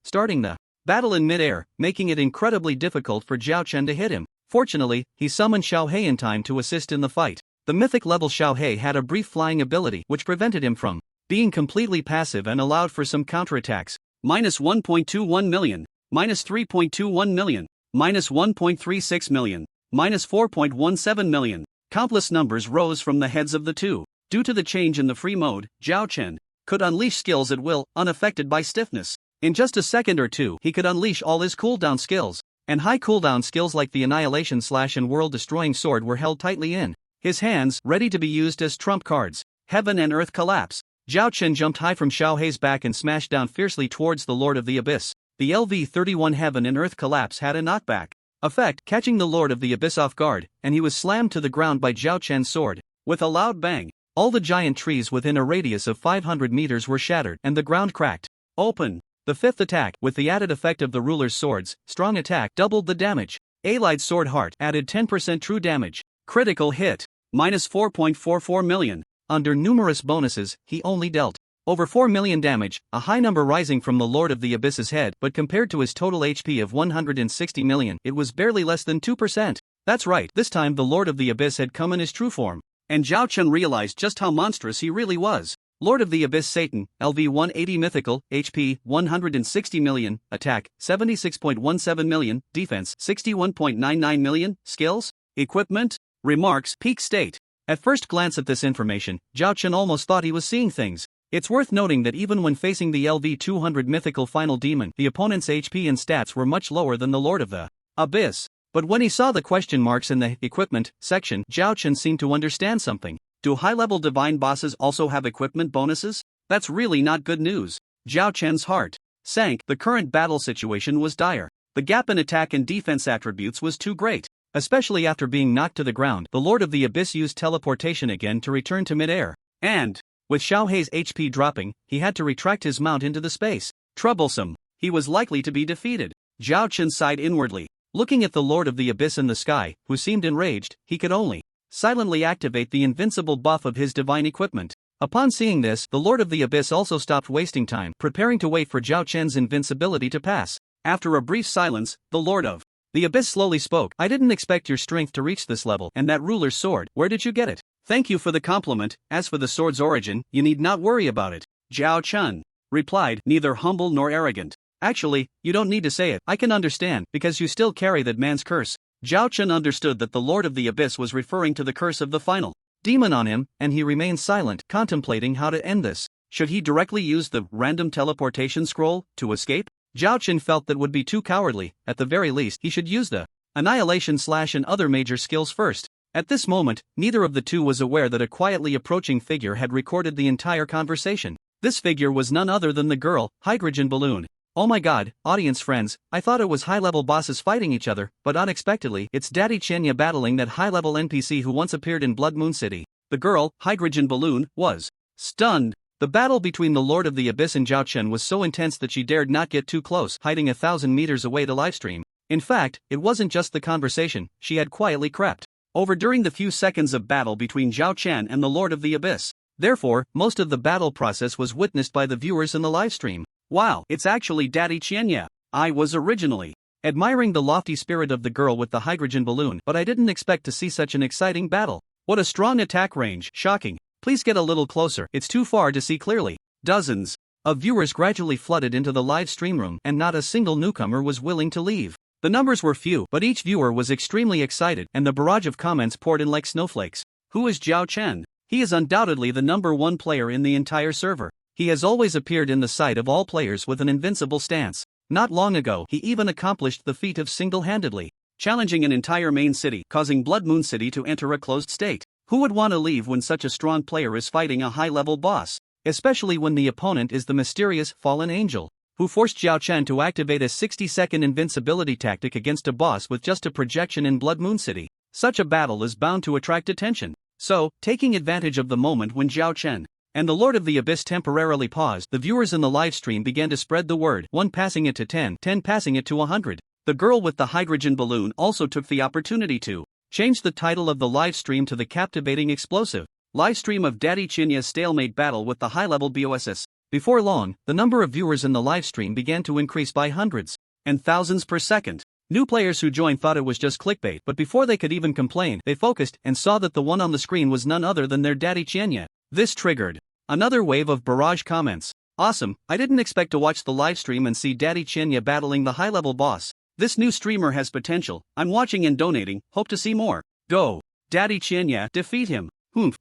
Speaker 2: starting the battle in mid-air, making it incredibly difficult for Zhao Chun to hit him. Fortunately, he summoned Xiao He in time to assist in the fight. The mythic level Xiao He had a brief flying ability which prevented him from being completely passive and allowed for some counterattacks. Minus 1.21 million, minus 3.21 million, minus 1.36 million, minus 4.17 million. Countless numbers rose from the heads of the two. Due to the change in the free mode, Zhao Chen could unleash skills at will, unaffected by stiffness. In just a second or two, he could unleash all his cooldown skills. And high cooldown skills like the Annihilation Slash and World Destroying Sword were held tightly in his hands, ready to be used as trump cards. Heaven and Earth collapse. Zhao Chen jumped high from Xiao He's back and smashed down fiercely towards the Lord of the Abyss. The LV-31 Heaven and Earth collapse had a knockback effect, catching the Lord of the Abyss off guard, and he was slammed to the ground by Zhao Chen's sword. With a loud bang, all the giant trees within a radius of 500 meters were shattered and the ground cracked open. The fifth attack, with the added effect of the ruler's swords, strong attack, doubled the damage. Allied sword heart added 10% true damage. Critical hit. Minus 4.44 million. Under numerous bonuses, he only dealt over 4 million damage, a high number rising from the Lord of the Abyss's head, but compared to his total HP of 160 million, it was barely less than 2%. That's right, this time the Lord of the Abyss had come in his true form. And Zhao Chun realized just how monstrous he really was. Lord of the Abyss Satan, LV 180 mythical, HP 160 million, attack 76.17 million, defense 61.99 million, skills, equipment, remarks, peak state. At first glance at this information, Zhao Chun almost thought he was seeing things. It's worth noting that even when facing the LV 200 mythical final demon, the opponent's HP and stats were much lower than the Lord of the Abyss. But when he saw the question marks in the equipment section, Zhao Chun seemed to understand something. Do high-level divine bosses also have equipment bonuses? That's really not good news. Zhao Chen's heart sank. The current battle situation was dire. The gap in attack and defense attributes was too great. Especially after being knocked to the ground, the Lord of the Abyss used teleportation again to return to mid-air. And, with Xiao He's HP dropping, he had to retract his mount into the space. Troublesome. He was likely to be defeated. Zhao Chen sighed inwardly. Looking at the Lord of the Abyss in the sky, who seemed enraged, he could only silently activate the invincible buff of his divine equipment. Upon seeing this, the Lord of the Abyss also stopped wasting time, preparing to wait for Zhao Chen's invincibility to pass. After a brief silence, the Lord of the Abyss slowly spoke. I didn't expect your strength to reach this level, and that ruler's sword, where did you get it? Thank you for the compliment. As for the sword's origin, you need not worry about it. Zhao Chun replied, neither humble nor arrogant. Actually, you don't need to say it. I can understand, because you still carry that man's curse. Zhao Chun understood that the Lord of the Abyss was referring to the curse of the final demon on him, and he remained silent, contemplating how to end this. Should he directly use the random teleportation scroll to escape? Zhao Chun felt that would be too cowardly. At the very least, he should use the Annihilation Slash and other major skills first. At this moment, neither of the two was aware that a quietly approaching figure had recorded the entire conversation. This figure was none other than the girl, Hydrogen Balloon. Oh my god, audience friends, I thought it was high-level bosses fighting each other, but unexpectedly, it's Daddy Chenya battling that high-level NPC who once appeared in Blood Moon City. The girl, Hydrogen Balloon, was stunned. The battle between the Lord of the Abyss and Zhao Chen was so intense that she dared not get too close, hiding 1,000 meters away to livestream. In fact, it wasn't just the conversation, she had quietly crept over during the few seconds of battle between Zhao Chen and the Lord of the Abyss. Therefore, most of the battle process was witnessed by the viewers in the livestream. Wow, it's actually Daddy Chenya. I was originally admiring the lofty spirit of the girl with the hydrogen balloon, but I didn't expect to see such an exciting battle. What a strong attack range, shocking. Please get a little closer, it's too far to see clearly. Dozens of viewers gradually flooded into the live stream room, and not a single newcomer was willing to leave. The numbers were few, but each viewer was extremely excited, and the barrage of comments poured in like snowflakes. Who is Zhao Chen? He is undoubtedly the #1 player in the entire server. He has always appeared in the sight of all players with an invincible stance. Not long ago, he even accomplished the feat of single-handedly challenging an entire main city, causing Blood Moon City to enter a closed state. Who would want to leave when such a strong player is fighting a high-level boss? Especially when the opponent is the mysterious Fallen Angel, who forced Zhao Chen to activate a 60-second invincibility tactic against a boss with just a projection in Blood Moon City. Such a battle is bound to attract attention. So, taking advantage of the moment when Zhao Chen and the Lord of the Abyss temporarily paused, the viewers in the livestream began to spread the word, 1 passing it to 10, 10 passing it to 100. The girl with the hydrogen balloon also took the opportunity to change the title of the livestream to the captivating explosive livestream of Daddy Chinya's stalemate battle with the high-level BOSS. Before long, the number of viewers in the livestream began to increase by hundreds and thousands per second. New players who joined thought it was just clickbait, but before they could even complain, they focused and saw that the one on the screen was none other than their Daddy Chinya. This triggered another wave of barrage comments. Awesome, I didn't expect to watch the livestream and see Daddy Chinya battling the high-level boss. This new streamer has potential, I'm watching and donating, hope to see more. Go! Daddy Chinya, defeat him.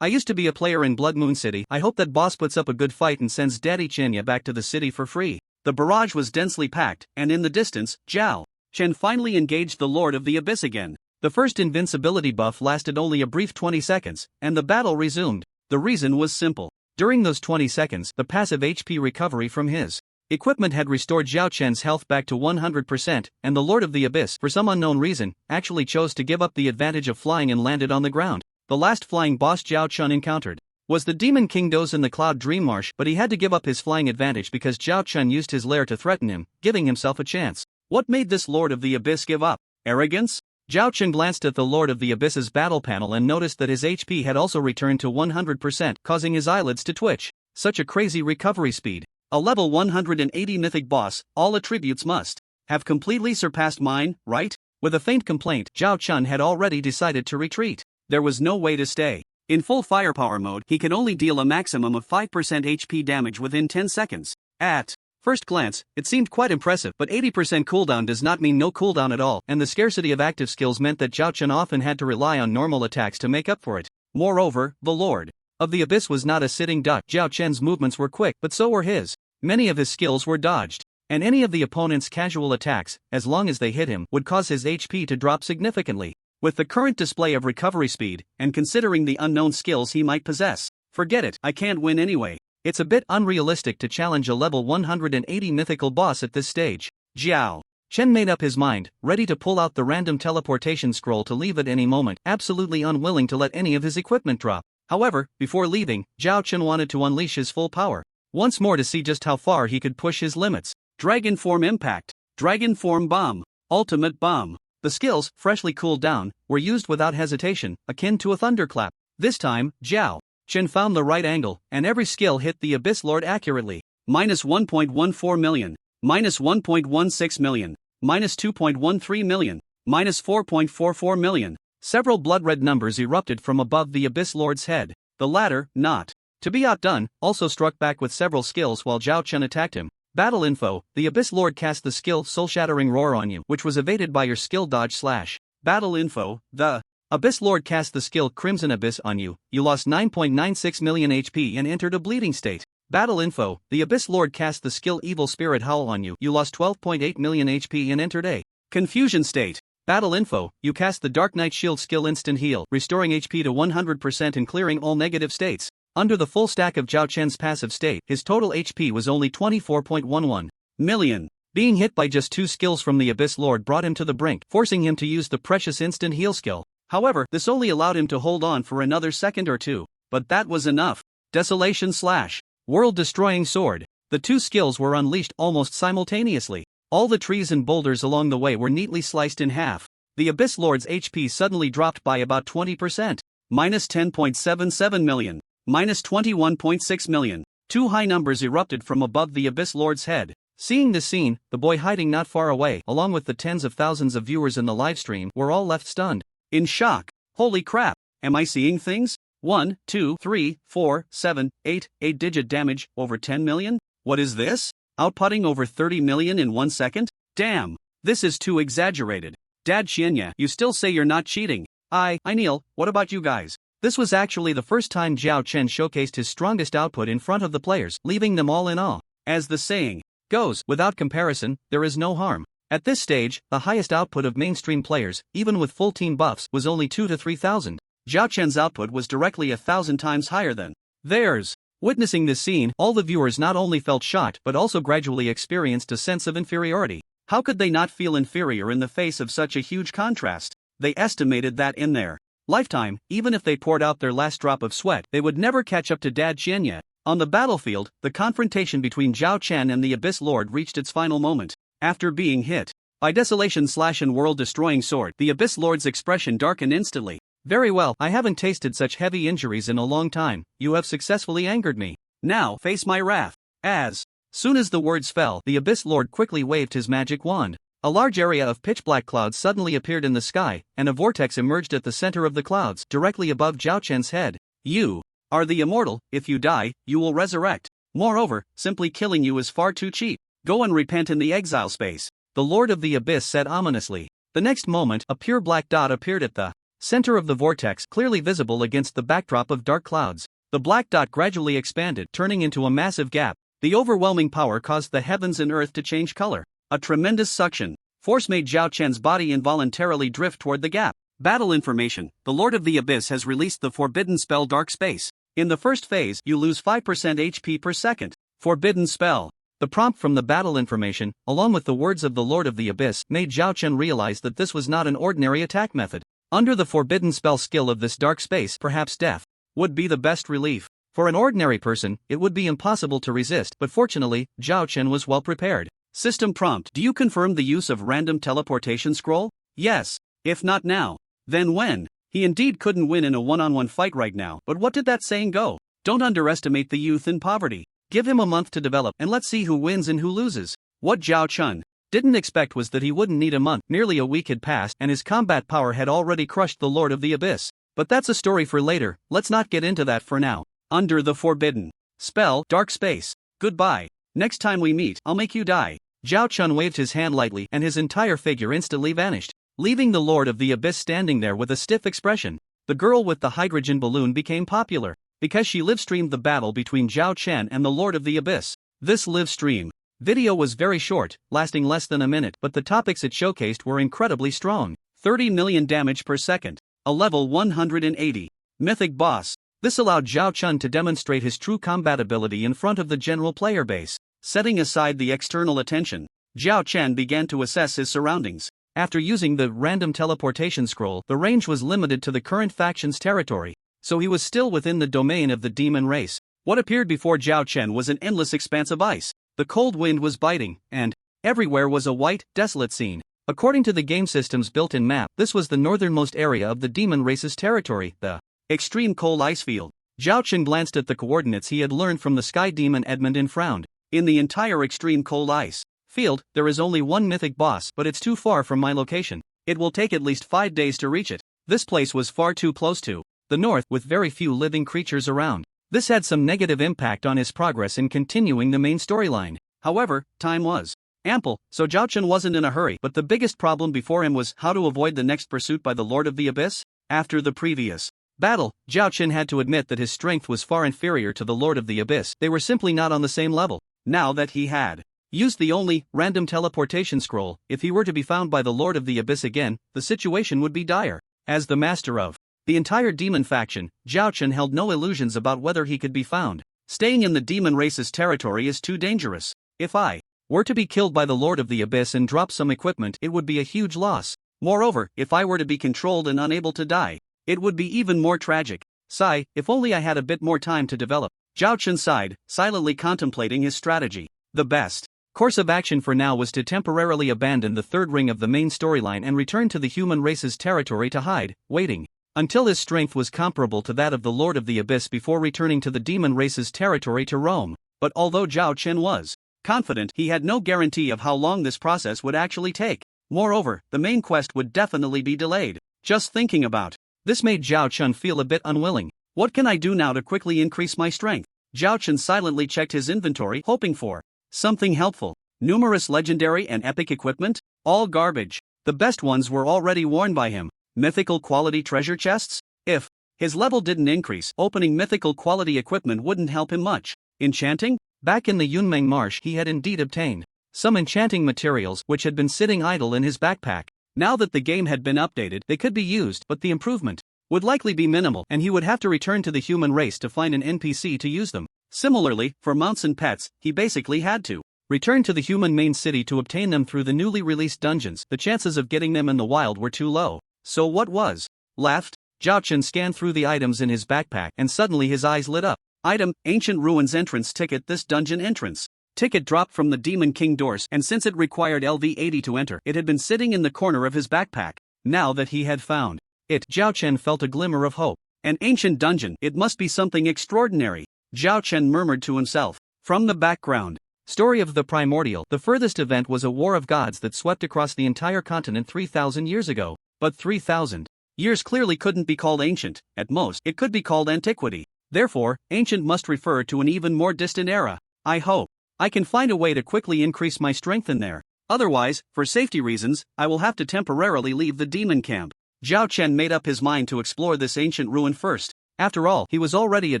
Speaker 2: I used to be a player in Blood Moon City, I hope that boss puts up a good fight and sends Daddy Chinya back to the city for free. The barrage was densely packed, and in the distance, Zhao Chen finally engaged the Lord of the Abyss again. The first invincibility buff lasted only a brief 20 seconds, and the battle resumed. The reason was simple. During those 20 seconds, the passive HP recovery from his equipment had restored Zhao Chen's health back to 100%, and the Lord of the Abyss, for some unknown reason, actually chose to give up the advantage of flying and landed on the ground. The last flying boss Zhao Chen encountered was the Demon King Doze in the Cloud Dream Marsh, but he had to give up his flying advantage because Zhao Chen used his lair to threaten him, giving himself a chance. What made this Lord of the Abyss give up? Arrogance? Zhao Chen glanced at the Lord of the Abyss's battle panel and noticed that his HP had also returned to 100%, causing his eyelids to twitch. Such a crazy recovery speed. A level 180 mythic boss, all attributes must have completely surpassed mine, right? With a faint complaint, Zhao Chen had already decided to retreat. There was no way to stay. In full firepower mode, he could only deal a maximum of 5% HP damage within 10 seconds. At first glance, it seemed quite impressive, but 80% cooldown does not mean no cooldown at all, and the scarcity of active skills meant that Zhao Chen often had to rely on normal attacks to make up for it. Moreover, the Lord of the Abyss was not a sitting duck. Zhao Chen's movements were quick, but so were his. Many of his skills were dodged, and any of the opponent's casual attacks, as long as they hit him, would cause his HP to drop significantly. With the current display of recovery speed, and considering the unknown skills he might possess, forget it, I can't win anyway. It's a bit unrealistic to challenge a level 180 mythical boss at this stage. Zhao Chen made up his mind, ready to pull out the random teleportation scroll to leave at any moment, absolutely unwilling to let any of his equipment drop. However, before leaving, Zhao Chen wanted to unleash his full power once more to see just how far he could push his limits. Dragon Form Impact, Dragon Form Bomb, Ultimate Bomb. The skills, freshly cooled down, were used without hesitation, akin to a thunderclap. This time, Zhao Chen found the right angle, and every skill hit the Abyss Lord accurately. Minus 1.14 million, minus 1.16 million, minus 2.13 million, minus 4.44 million. Several blood-red numbers erupted from above the Abyss Lord's head. The latter, not to be outdone, also struck back with several skills while Zhao Chen attacked him. Battle info: the Abyss Lord cast the skill Soul-Shattering Roar on you, which was evaded by your skill dodge slash. Battle info: the Abyss Lord cast the skill Crimson Abyss on you, you lost 9.96 million HP and entered a bleeding state. Battle info: the Abyss Lord cast the skill Evil Spirit Howl on you, you lost 12.8 million HP and entered a confusion state. Battle info: you cast the Dark Knight Shield skill Instant Heal, restoring HP to 100% and clearing all negative states. Under the full stack of Zhao Chen's passive state, his total HP was only 24.11 million. Being hit by just 2 skills from the Abyss Lord brought him to the brink, forcing him to use the precious Instant Heal skill. However, this only allowed him to hold on for another second or two. But that was enough. Desolation slash World Destroying Sword. The 2 skills were unleashed almost simultaneously. All the trees and boulders along the way were neatly sliced in half. The Abyss Lord's HP suddenly dropped by about 20%. Minus 10.77 million. Minus 21.6 million. 2 high numbers erupted from above the Abyss Lord's head. Seeing this scene, the boy hiding not far away, along with the tens of thousands of viewers in the livestream, were all left stunned. In shock. Holy crap, am I seeing things? 1, 2, 3, 4, 7, 8, 8-digit damage, over 10 million? What is this? Outputting over 30 million in 1 second? Damn! This is too exaggerated. Dad Xianya, you still say you're not cheating. I kneel, what about you guys? This was actually the first time Zhao Chen showcased his strongest output in front of the players, leaving them all in awe. As the saying goes, without comparison, there is no harm. At this stage, the highest output of mainstream players, even with full team buffs, was only 2,000 to 3,000. Zhao Chen's output was directly 1,000 times higher than theirs. Witnessing this scene, all the viewers not only felt shocked but also gradually experienced a sense of inferiority. How could they not feel inferior in the face of such a huge contrast? They estimated that in their lifetime, even if they poured out their last drop of sweat, they would never catch up to Dad Xianya. On the battlefield, the confrontation between Zhao Chen and the Abyss Lord reached its final moment. After being hit by Desolation Slash and World-Destroying Sword, the Abyss Lord's expression darkened instantly. Very well, I haven't tasted such heavy injuries in a long time. You have successfully angered me. Now, face my wrath. As soon as the words fell, the Abyss Lord quickly waved his magic wand. A large area of pitch-black clouds suddenly appeared in the sky, and a vortex emerged at the center of the clouds, directly above Zhao Chen's head. You are the immortal. If you die, you will resurrect. Moreover, simply killing you is far too cheap. Go and repent in the exile space, the Lord of the Abyss said ominously. The next moment, a pure black dot appeared at the center of the vortex, clearly visible against the backdrop of dark clouds. The black dot gradually expanded, turning into a massive gap. The overwhelming power caused the heavens and earth to change color. A tremendous suction force made Zhao Chen's body involuntarily drift toward the gap. Battle information: the Lord of the Abyss has released the forbidden spell Dark Space. In the first phase, you lose 5% HP per second. Forbidden spell. The prompt from the battle information, along with the words of the Lord of the Abyss, made Zhao Chen realize that this was not an ordinary attack method. Under the forbidden spell skill of this dark space, perhaps death would be the best relief. For an ordinary person, it would be impossible to resist, but fortunately, Zhao Chen was well prepared. System prompt: do you confirm the use of random teleportation scroll? Yes. If not now, then when? He indeed couldn't win in a one-on-one fight right now, but what did that saying go? Don't underestimate the youth in poverty. Give him a month to develop, and let's see who wins and who loses. What Zhao Chen didn't expect was that he wouldn't need a month. Nearly a week had passed, and his combat power had already crushed the Lord of the Abyss. But that's a story for later, let's not get into that for now. Under the forbidden spell, Dark Space. Goodbye. Next time we meet, I'll make you die. Zhao Chen waved his hand lightly, and his entire figure instantly vanished, leaving the Lord of the Abyss standing there with a stiff expression. The girl with the hydrogen balloon became popular because she live-streamed the battle between Zhao Chen and the Lord of the Abyss. This live-stream video was very short, lasting less than a minute, but the topics it showcased were incredibly strong. 30 million damage per second. A level 180. Mythic boss. This allowed Zhao Chen to demonstrate his true combat ability in front of the general player base. Setting aside the external attention, Zhao Chen began to assess his surroundings. After using the random teleportation scroll, the range was limited to the current faction's territory, so he was still within the domain of the demon race. What appeared before Zhao Chen was an endless expanse of ice. The cold wind was biting, and everywhere was a white, desolate scene. According to the game system's built-in map, this was the northernmost area of the demon race's territory, the extreme cold ice field. Zhao Chen glanced at the coordinates he had learned from the sky demon Edmund and frowned. In the entire extreme cold ice field, there is only one mythic boss, but it's too far from my location. It will take at least 5 days to reach it. This place was far too close to the north, with very few living creatures around. This had some negative impact on his progress in continuing the main storyline. However, time was ample, so Zhao Chen wasn't in a hurry, but the biggest problem before him was how to avoid the next pursuit by the Lord of the Abyss. After the previous battle, Zhao Chen had to admit that his strength was far inferior to the Lord of the Abyss. They were simply not on the same level. Now that he had used the only random teleportation scroll, if he were to be found by the Lord of the Abyss again, the situation would be dire. As the master of the entire demon faction, Zhao Chen held no illusions about whether he could be found. Staying in the demon race's territory is too dangerous. If I were to be killed by the Lord of the Abyss and drop some equipment, it would be a huge loss. Moreover, if I were to be controlled and unable to die, it would be even more tragic. Sigh, if only I had a bit more time to develop. Zhao Chen sighed, silently contemplating his strategy. The best course of action for now was to temporarily abandon the third ring of the main storyline and return to the human race's territory to hide, waiting until his strength was comparable to that of the Lord of the Abyss before returning to the demon race's territory to roam. But although Zhao Chen was confident, he had no guarantee of how long this process would actually take. Moreover, the main quest would definitely be delayed. Just thinking about this made Zhao Chen feel a bit unwilling. What can I do now to quickly increase my strength? Zhao Chen silently checked his inventory, hoping for something helpful. Numerous legendary and epic equipment? All garbage. The best ones were already worn by him. Mythical quality treasure chests? If his level didn't increase, opening mythical quality equipment wouldn't help him much. Enchanting? Back in the Yunmeng Marsh he had indeed obtained some enchanting materials which had been sitting idle in his backpack. Now that the game had been updated, they could be used, but the improvement would likely be minimal, and he would have to return to the human race to find an NPC to use them. Similarly, for mounts and pets, he basically had to return to the human main city to obtain them through the newly released dungeons. The chances of getting them in the wild were too low. So what was left? Zhao Chen scanned through the items in his backpack, and suddenly his eyes lit up. Item: Ancient Ruins Entrance Ticket. This dungeon entrance ticket dropped from the Demon King doors, and since it required LV80 to enter, it had been sitting in the corner of his backpack. Now that he had found it, Zhao Chen felt a glimmer of hope. An ancient dungeon, it must be something extraordinary, Zhao Chen murmured to himself. From the background story of the Primordial, the furthest event was a war of gods that swept across the entire continent 3,000 years ago. But 3,000 years clearly couldn't be called ancient. At most, it could be called antiquity. Therefore, ancient must refer to an even more distant era. I hope I can find a way to quickly increase my strength in there. Otherwise, for safety reasons, I will have to temporarily leave the demon camp. Zhao Chen made up his mind to explore this ancient ruin first. After all, he was already at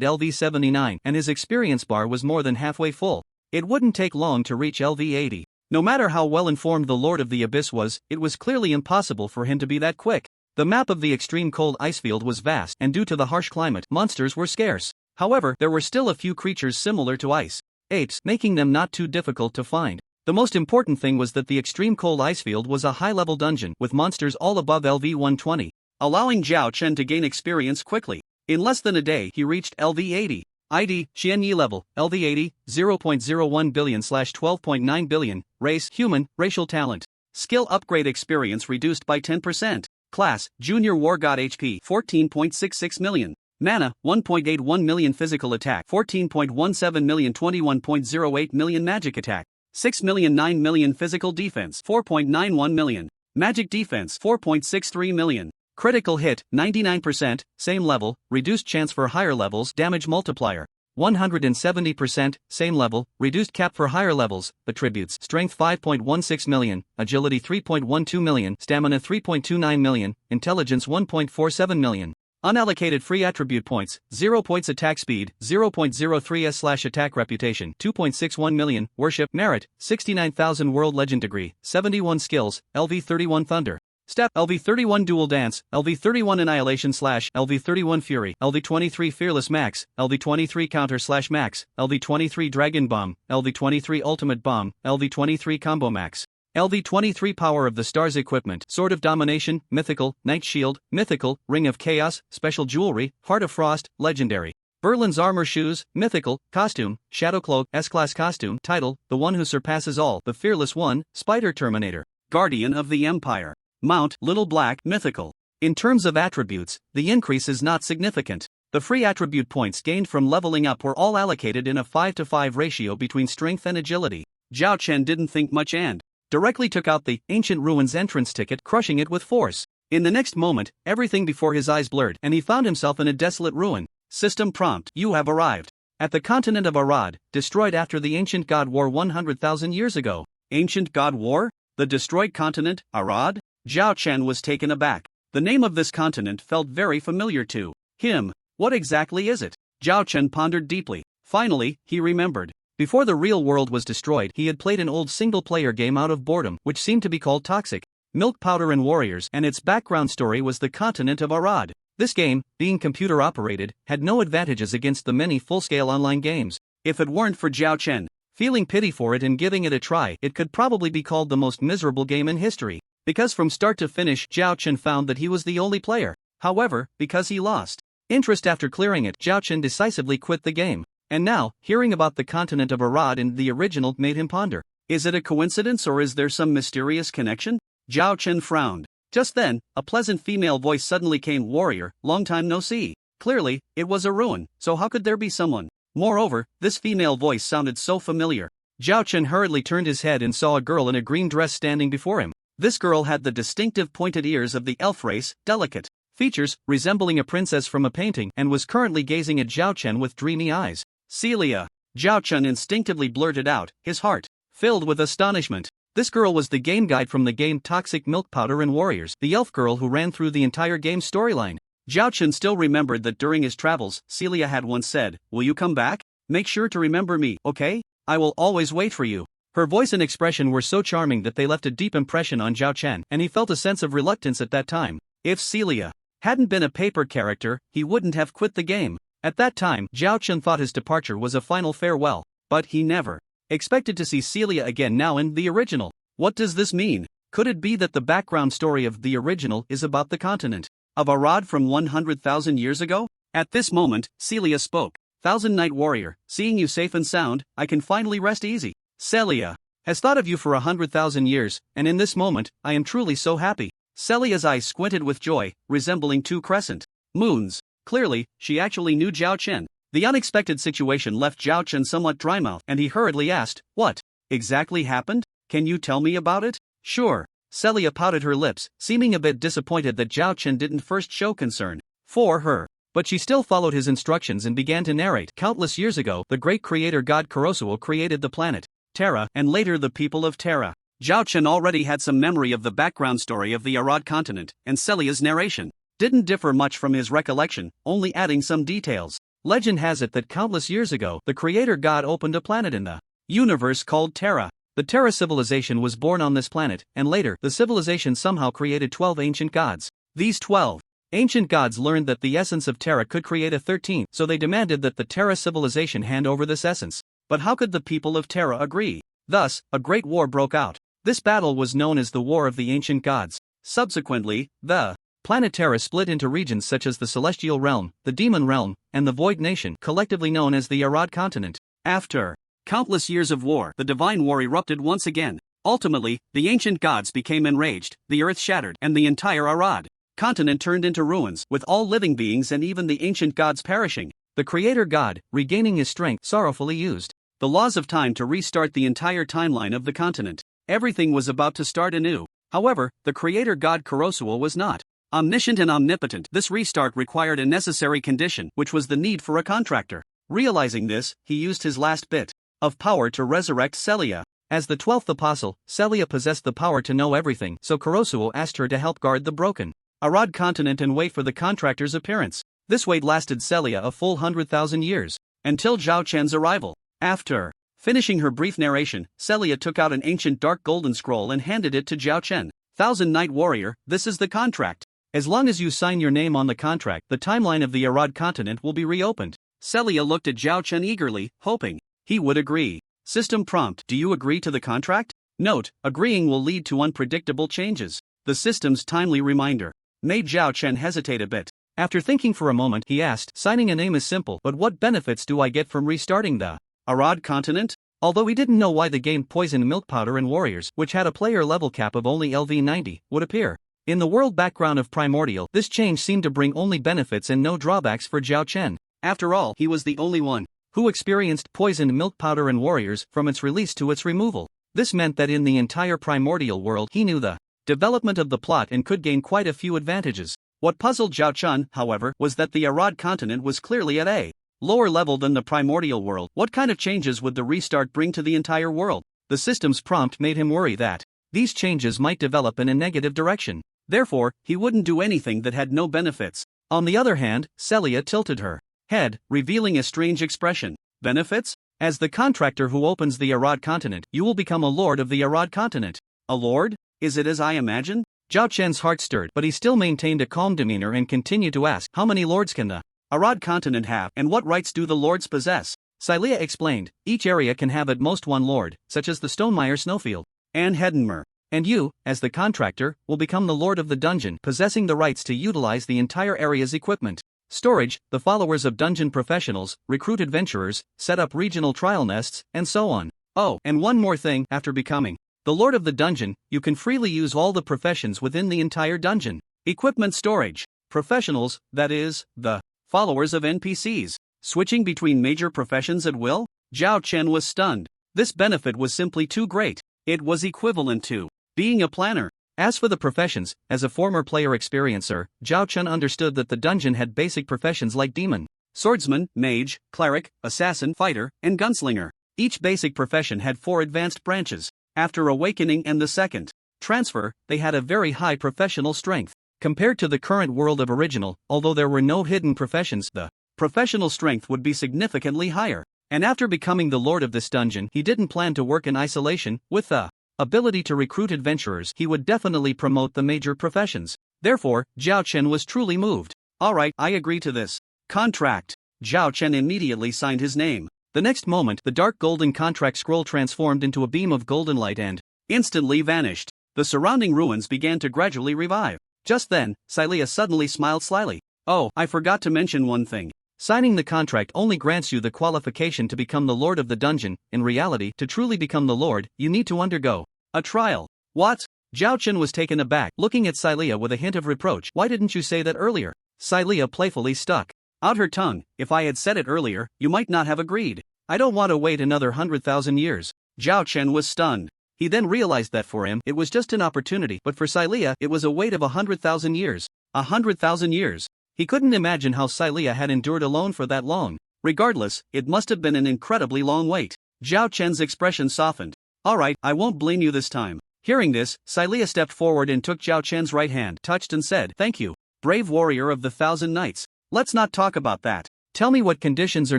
Speaker 2: LV79, and his experience bar was more than halfway full. It wouldn't take long to reach LV80. No matter how well informed the Lord of the Abyss was, it was clearly impossible for him to be that quick. The map of the extreme cold icefield was vast, and due to the harsh climate, monsters were scarce. However, there were still a few creatures similar to ice apes, making them not too difficult to find. The most important thing was that the extreme cold icefield was a high-level dungeon with monsters all above LV120, allowing Zhao Chen to gain experience quickly. In less than a day, he reached LV80. ID, Xianyi level, LV80, 0.01 billion/12.9 billion, race, human, racial talent. Skill upgrade experience reduced by 10%. Class, Junior War God HP, 14.66 million. Mana, 1.81 million. Physical attack, 14.17 million. 21.08 million. Magic attack, 6 million. 9 million. Physical defense, 4.91 million. Magic defense, 4.63 million. Critical hit, 99%, same level, reduced chance for higher levels. Damage multiplier, 170%, same level, reduced cap for higher levels. Attributes: Strength 5.16 million, Agility 3.12 million, Stamina 3.29 million, Intelligence 1.47 million. Unallocated free attribute points, 0 points. Attack speed, 0.03s/attack reputation, 2.61 million. Worship merit, 69,000. World legend degree, 71 skills. LV31 Thunder. Step, LV31 Dual Dance, LV31 Annihilation / LV31 Fury, LV23 Fearless Max, LV23 Counter / Max, LV23 Dragon Bomb, LV23 Ultimate Bomb, LV23 Combo Max. LV23 Power of the Stars Equipment, Sword of Domination, Mythical, Night Shield, Mythical, Ring of Chaos, Special Jewelry, Heart of Frost, Legendary. Berlin's Armor Shoes, Mythical, Costume, Shadow Cloak, S-Class Costume, Title, The One Who Surpasses All, The Fearless One, Spider Terminator, Guardian of the Empire. Mount, Little Black, Mythical. In terms of attributes, the increase is not significant. The free attribute points gained from leveling up were all allocated in a 5-to-5 ratio between strength and agility. Zhao Chen didn't think much and directly took out the Ancient Ruins entrance ticket, crushing it with force. In the next moment, everything before his eyes blurred, and he found himself in a desolate ruin. System prompt: You have arrived at the continent of Arod, destroyed after the ancient god war 100,000 years ago. Ancient god war? The destroyed continent, Arod? Zhao Chen was taken aback. The name of this continent felt very familiar to him. What exactly is it? Zhao Chen pondered deeply. Finally, he remembered. Before the real world was destroyed, he had played an old single-player game out of boredom, which seemed to be called Toxic Milk Powder and Warriors, and its background story was the continent of Arod. This game, being computer-operated, had no advantages against the many full-scale online games. If it weren't for Zhao Chen feeling pity for it and giving it a try, it could probably be called the most miserable game in history. Because from start to finish, Zhao Chen found that he was the only player. However, because he lost interest after clearing it, Zhao Chen decisively quit the game. And now, hearing about the continent of Arod in the original made him ponder. Is it a coincidence or is there some mysterious connection? Zhao Chen frowned. Just then, a pleasant female voice suddenly came. Warrior, long time no see. Clearly, it was a ruin, so how could there be someone? Moreover, this female voice sounded so familiar. Zhao Chen hurriedly turned his head and saw a girl in a green dress standing before him. This girl had the distinctive pointed ears of the elf race, delicate features, resembling a princess from a painting, and was currently gazing at Zhao Chen with dreamy eyes. Celia. Zhao Chen instinctively blurted out, his heart filled with astonishment. This girl was the game guide from the game Toxic Milk Powder and Warriors, the elf girl who ran through the entire game's storyline. Zhao Chen still remembered that during his travels, Celia had once said, "Will you come back? Make sure to remember me, okay? I will always wait for you." Her voice and expression were so charming that they left a deep impression on Zhao Chen, and he felt a sense of reluctance at that time. If Celia hadn't been a paper character, he wouldn't have quit the game. At that time, Zhao Chen thought his departure was a final farewell, but he never expected to see Celia again now in the original. What does this mean? Could it be that the background story of the original is about the continent of Arod from 100,000 years ago? At this moment, Celia spoke. "Thousand Night Warrior, seeing you safe and sound, I can finally rest easy. Celia has thought of you for 100,000 years, and in this moment, I am truly so happy." Celia's eyes squinted with joy, resembling two crescent moons. Clearly, she actually knew Zhao Chen. The unexpected situation left Zhao Chen somewhat dry-mouthed, and he hurriedly asked, "What exactly happened? Can you tell me about it?" "Sure." Celia pouted her lips, seeming a bit disappointed that Zhao Chen didn't first show concern for her. But she still followed his instructions and began to narrate. Countless years ago, the great creator god Kurosuo created the planet Terra, and later the people of Terra. Zhao Chen already had some memory of the background story of the Arod continent, and Celia's narration didn't differ much from his recollection, only adding some details. Legend has it that countless years ago, the creator god opened a planet in the universe called Terra. The Terra civilization was born on this planet, and later, the civilization somehow created 12 ancient gods. These 12 ancient gods learned that the essence of Terra could create a 13th, so they demanded that the Terra civilization hand over this essence. But how could the people of Terra agree? Thus, a great war broke out. This battle was known as the War of the Ancient Gods. Subsequently, the planet Terra split into regions such as the Celestial Realm, the Demon Realm, and the Void Nation, collectively known as the Arod continent. After countless years of war, the Divine War erupted once again. Ultimately, the ancient gods became enraged, the earth shattered, and the entire Arod continent turned into ruins, with all living beings and even the ancient gods perishing. The creator god, regaining his strength, sorrowfully used the laws of time to restart the entire timeline of the continent. Everything was about to start anew. However, the creator god Kurosuo was not omniscient and omnipotent. This restart required a necessary condition, which was the need for a contractor. Realizing this, he used his last bit of power to resurrect Celia. As the 12th apostle, Celia possessed the power to know everything, so Kurosuo asked her to help guard the broken Arod continent and wait for the contractor's appearance. This wait lasted Celia a full 100,000 years, until Zhao Chen's arrival. After finishing her brief narration, Celia took out an ancient dark golden scroll and handed it to Zhao Chen. "Thousand Night Warrior, this is the contract. As long as you sign your name on the contract, the timeline of the Arod continent will be reopened." Celia looked at Zhao Chen eagerly, hoping he would agree. System prompt: "Do you agree to the contract?" Note: agreeing will lead to unpredictable changes. The system's timely reminder made Zhao Chen hesitate a bit. After thinking for a moment, he asked, "Signing a name is simple, but what benefits do I get from restarting the Arod continent?" Although he didn't know why the game Poison Milk Powder and Warriors, which had a player level cap of only LV90, would appear in the world background of Primordial, this change seemed to bring only benefits and no drawbacks for Zhao Chen. After all, he was the only one who experienced Poison Milk Powder and Warriors from its release to its removal. This meant that in the entire Primordial world he knew the development of the plot and could gain quite a few advantages. What puzzled Zhao Chen, however, was that the Arod continent was clearly at a lower level than the Primordial world. What kind of changes would the restart bring to the entire world? The system's prompt made him worry that these changes might develop in a negative direction. Therefore, he wouldn't do anything that had no benefits. On the other hand, Celia tilted her head, revealing a strange expression. "Benefits? As the contractor who opens the Arod continent, you will become a lord of the Arod continent." "A lord? Is it as I imagine?" Zhao Chen's heart stirred, but he still maintained a calm demeanor and continued to ask, "How many lords can the Arod continent have, and what rights do the lords possess?" Celia explained, "Each area can have at most one lord, such as the Stonemeyer Snowfield and Hedenmer. And you, as the contractor, will become the lord of the dungeon, possessing the rights to utilize the entire area's equipment. Storage, the followers of dungeon professionals, recruit adventurers, set up regional trial nests, and so on. Oh, and one more thing, after becoming the lord of the dungeon, you can freely use all the professions within the entire dungeon. Equipment storage. Professionals, that is, the followers of NPCs. Switching between major professions at will?" Zhao Chen was stunned. This benefit was simply too great. It was equivalent to being a planner. As for the professions, as a former player experiencer, Zhao Chen understood that the dungeon had basic professions like demon, swordsman, mage, cleric, assassin, fighter, and gunslinger. Each basic profession had 4 advanced branches. After awakening and the second transfer, they had a very high professional strength. Compared to the current world of original, although there were no hidden professions, the professional strength would be significantly higher. And after becoming the lord of this dungeon, he didn't plan to work in isolation. With the ability to recruit adventurers, he would definitely promote the major professions. Therefore, Zhao Chen was truly moved. Alright, I agree to this contract. Zhao Chen immediately signed his name. The next moment, the dark golden contract scroll transformed into a beam of golden light and instantly vanished. The surrounding ruins began to gradually revive. Just then, Xylia suddenly smiled slyly. Oh, I forgot to mention one thing. Signing the contract only grants you the qualification to become the lord of the dungeon. In reality, to truly become the lord, you need to undergo a trial. What? Zhao Chen was taken aback, looking at Xylia with a hint of reproach. Why didn't you say that earlier? Xylia playfully stuck out her tongue. If I had said it earlier, you might not have agreed. I don't want to wait another 100,000 years. Zhao Chen was stunned. He then realized that for him, it was just an opportunity, but for Xylia, it was a wait of 100,000 years. 100,000 years. He couldn't imagine how Xylia had endured alone for that long. Regardless, it must have been an incredibly long wait. Zhao Chen's expression softened. Alright, I won't blame you this time. Hearing this, Xylia stepped forward and took Zhao Chen's right hand, touched and said, Thank you, brave warrior of the 1,000 Knights. Let's not talk about that. Tell me what conditions are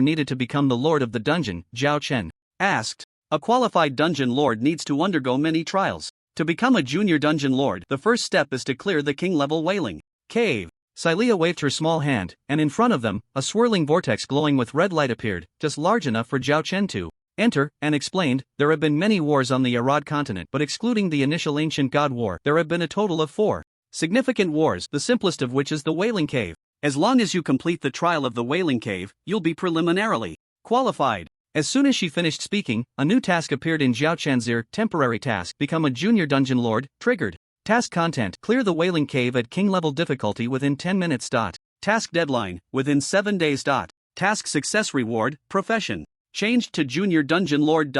Speaker 2: needed to become the lord of the dungeon, Zhao Chen asked. A qualified dungeon lord needs to undergo many trials. To become a junior dungeon lord, the first step is to clear the king-level Wailing Cave. Xylia waved her small hand, and in front of them, a swirling vortex glowing with red light appeared, just large enough for Zhao Chen to enter, and explained, There have been many wars on the Arod continent, but excluding the initial ancient god war, there have been a total of 4 significant wars, the simplest of which is the Wailing Cave. As long as you complete the trial of the Wailing Cave, you'll be preliminarily qualified. As soon as she finished speaking, a new task appeared in Zhao Chen's ear. Temporary task, become a junior dungeon lord, triggered. Task content, clear the Wailing Cave at king level difficulty within 10 minutes. Task deadline, within 7 days. Task success reward, profession, changed to junior dungeon lord.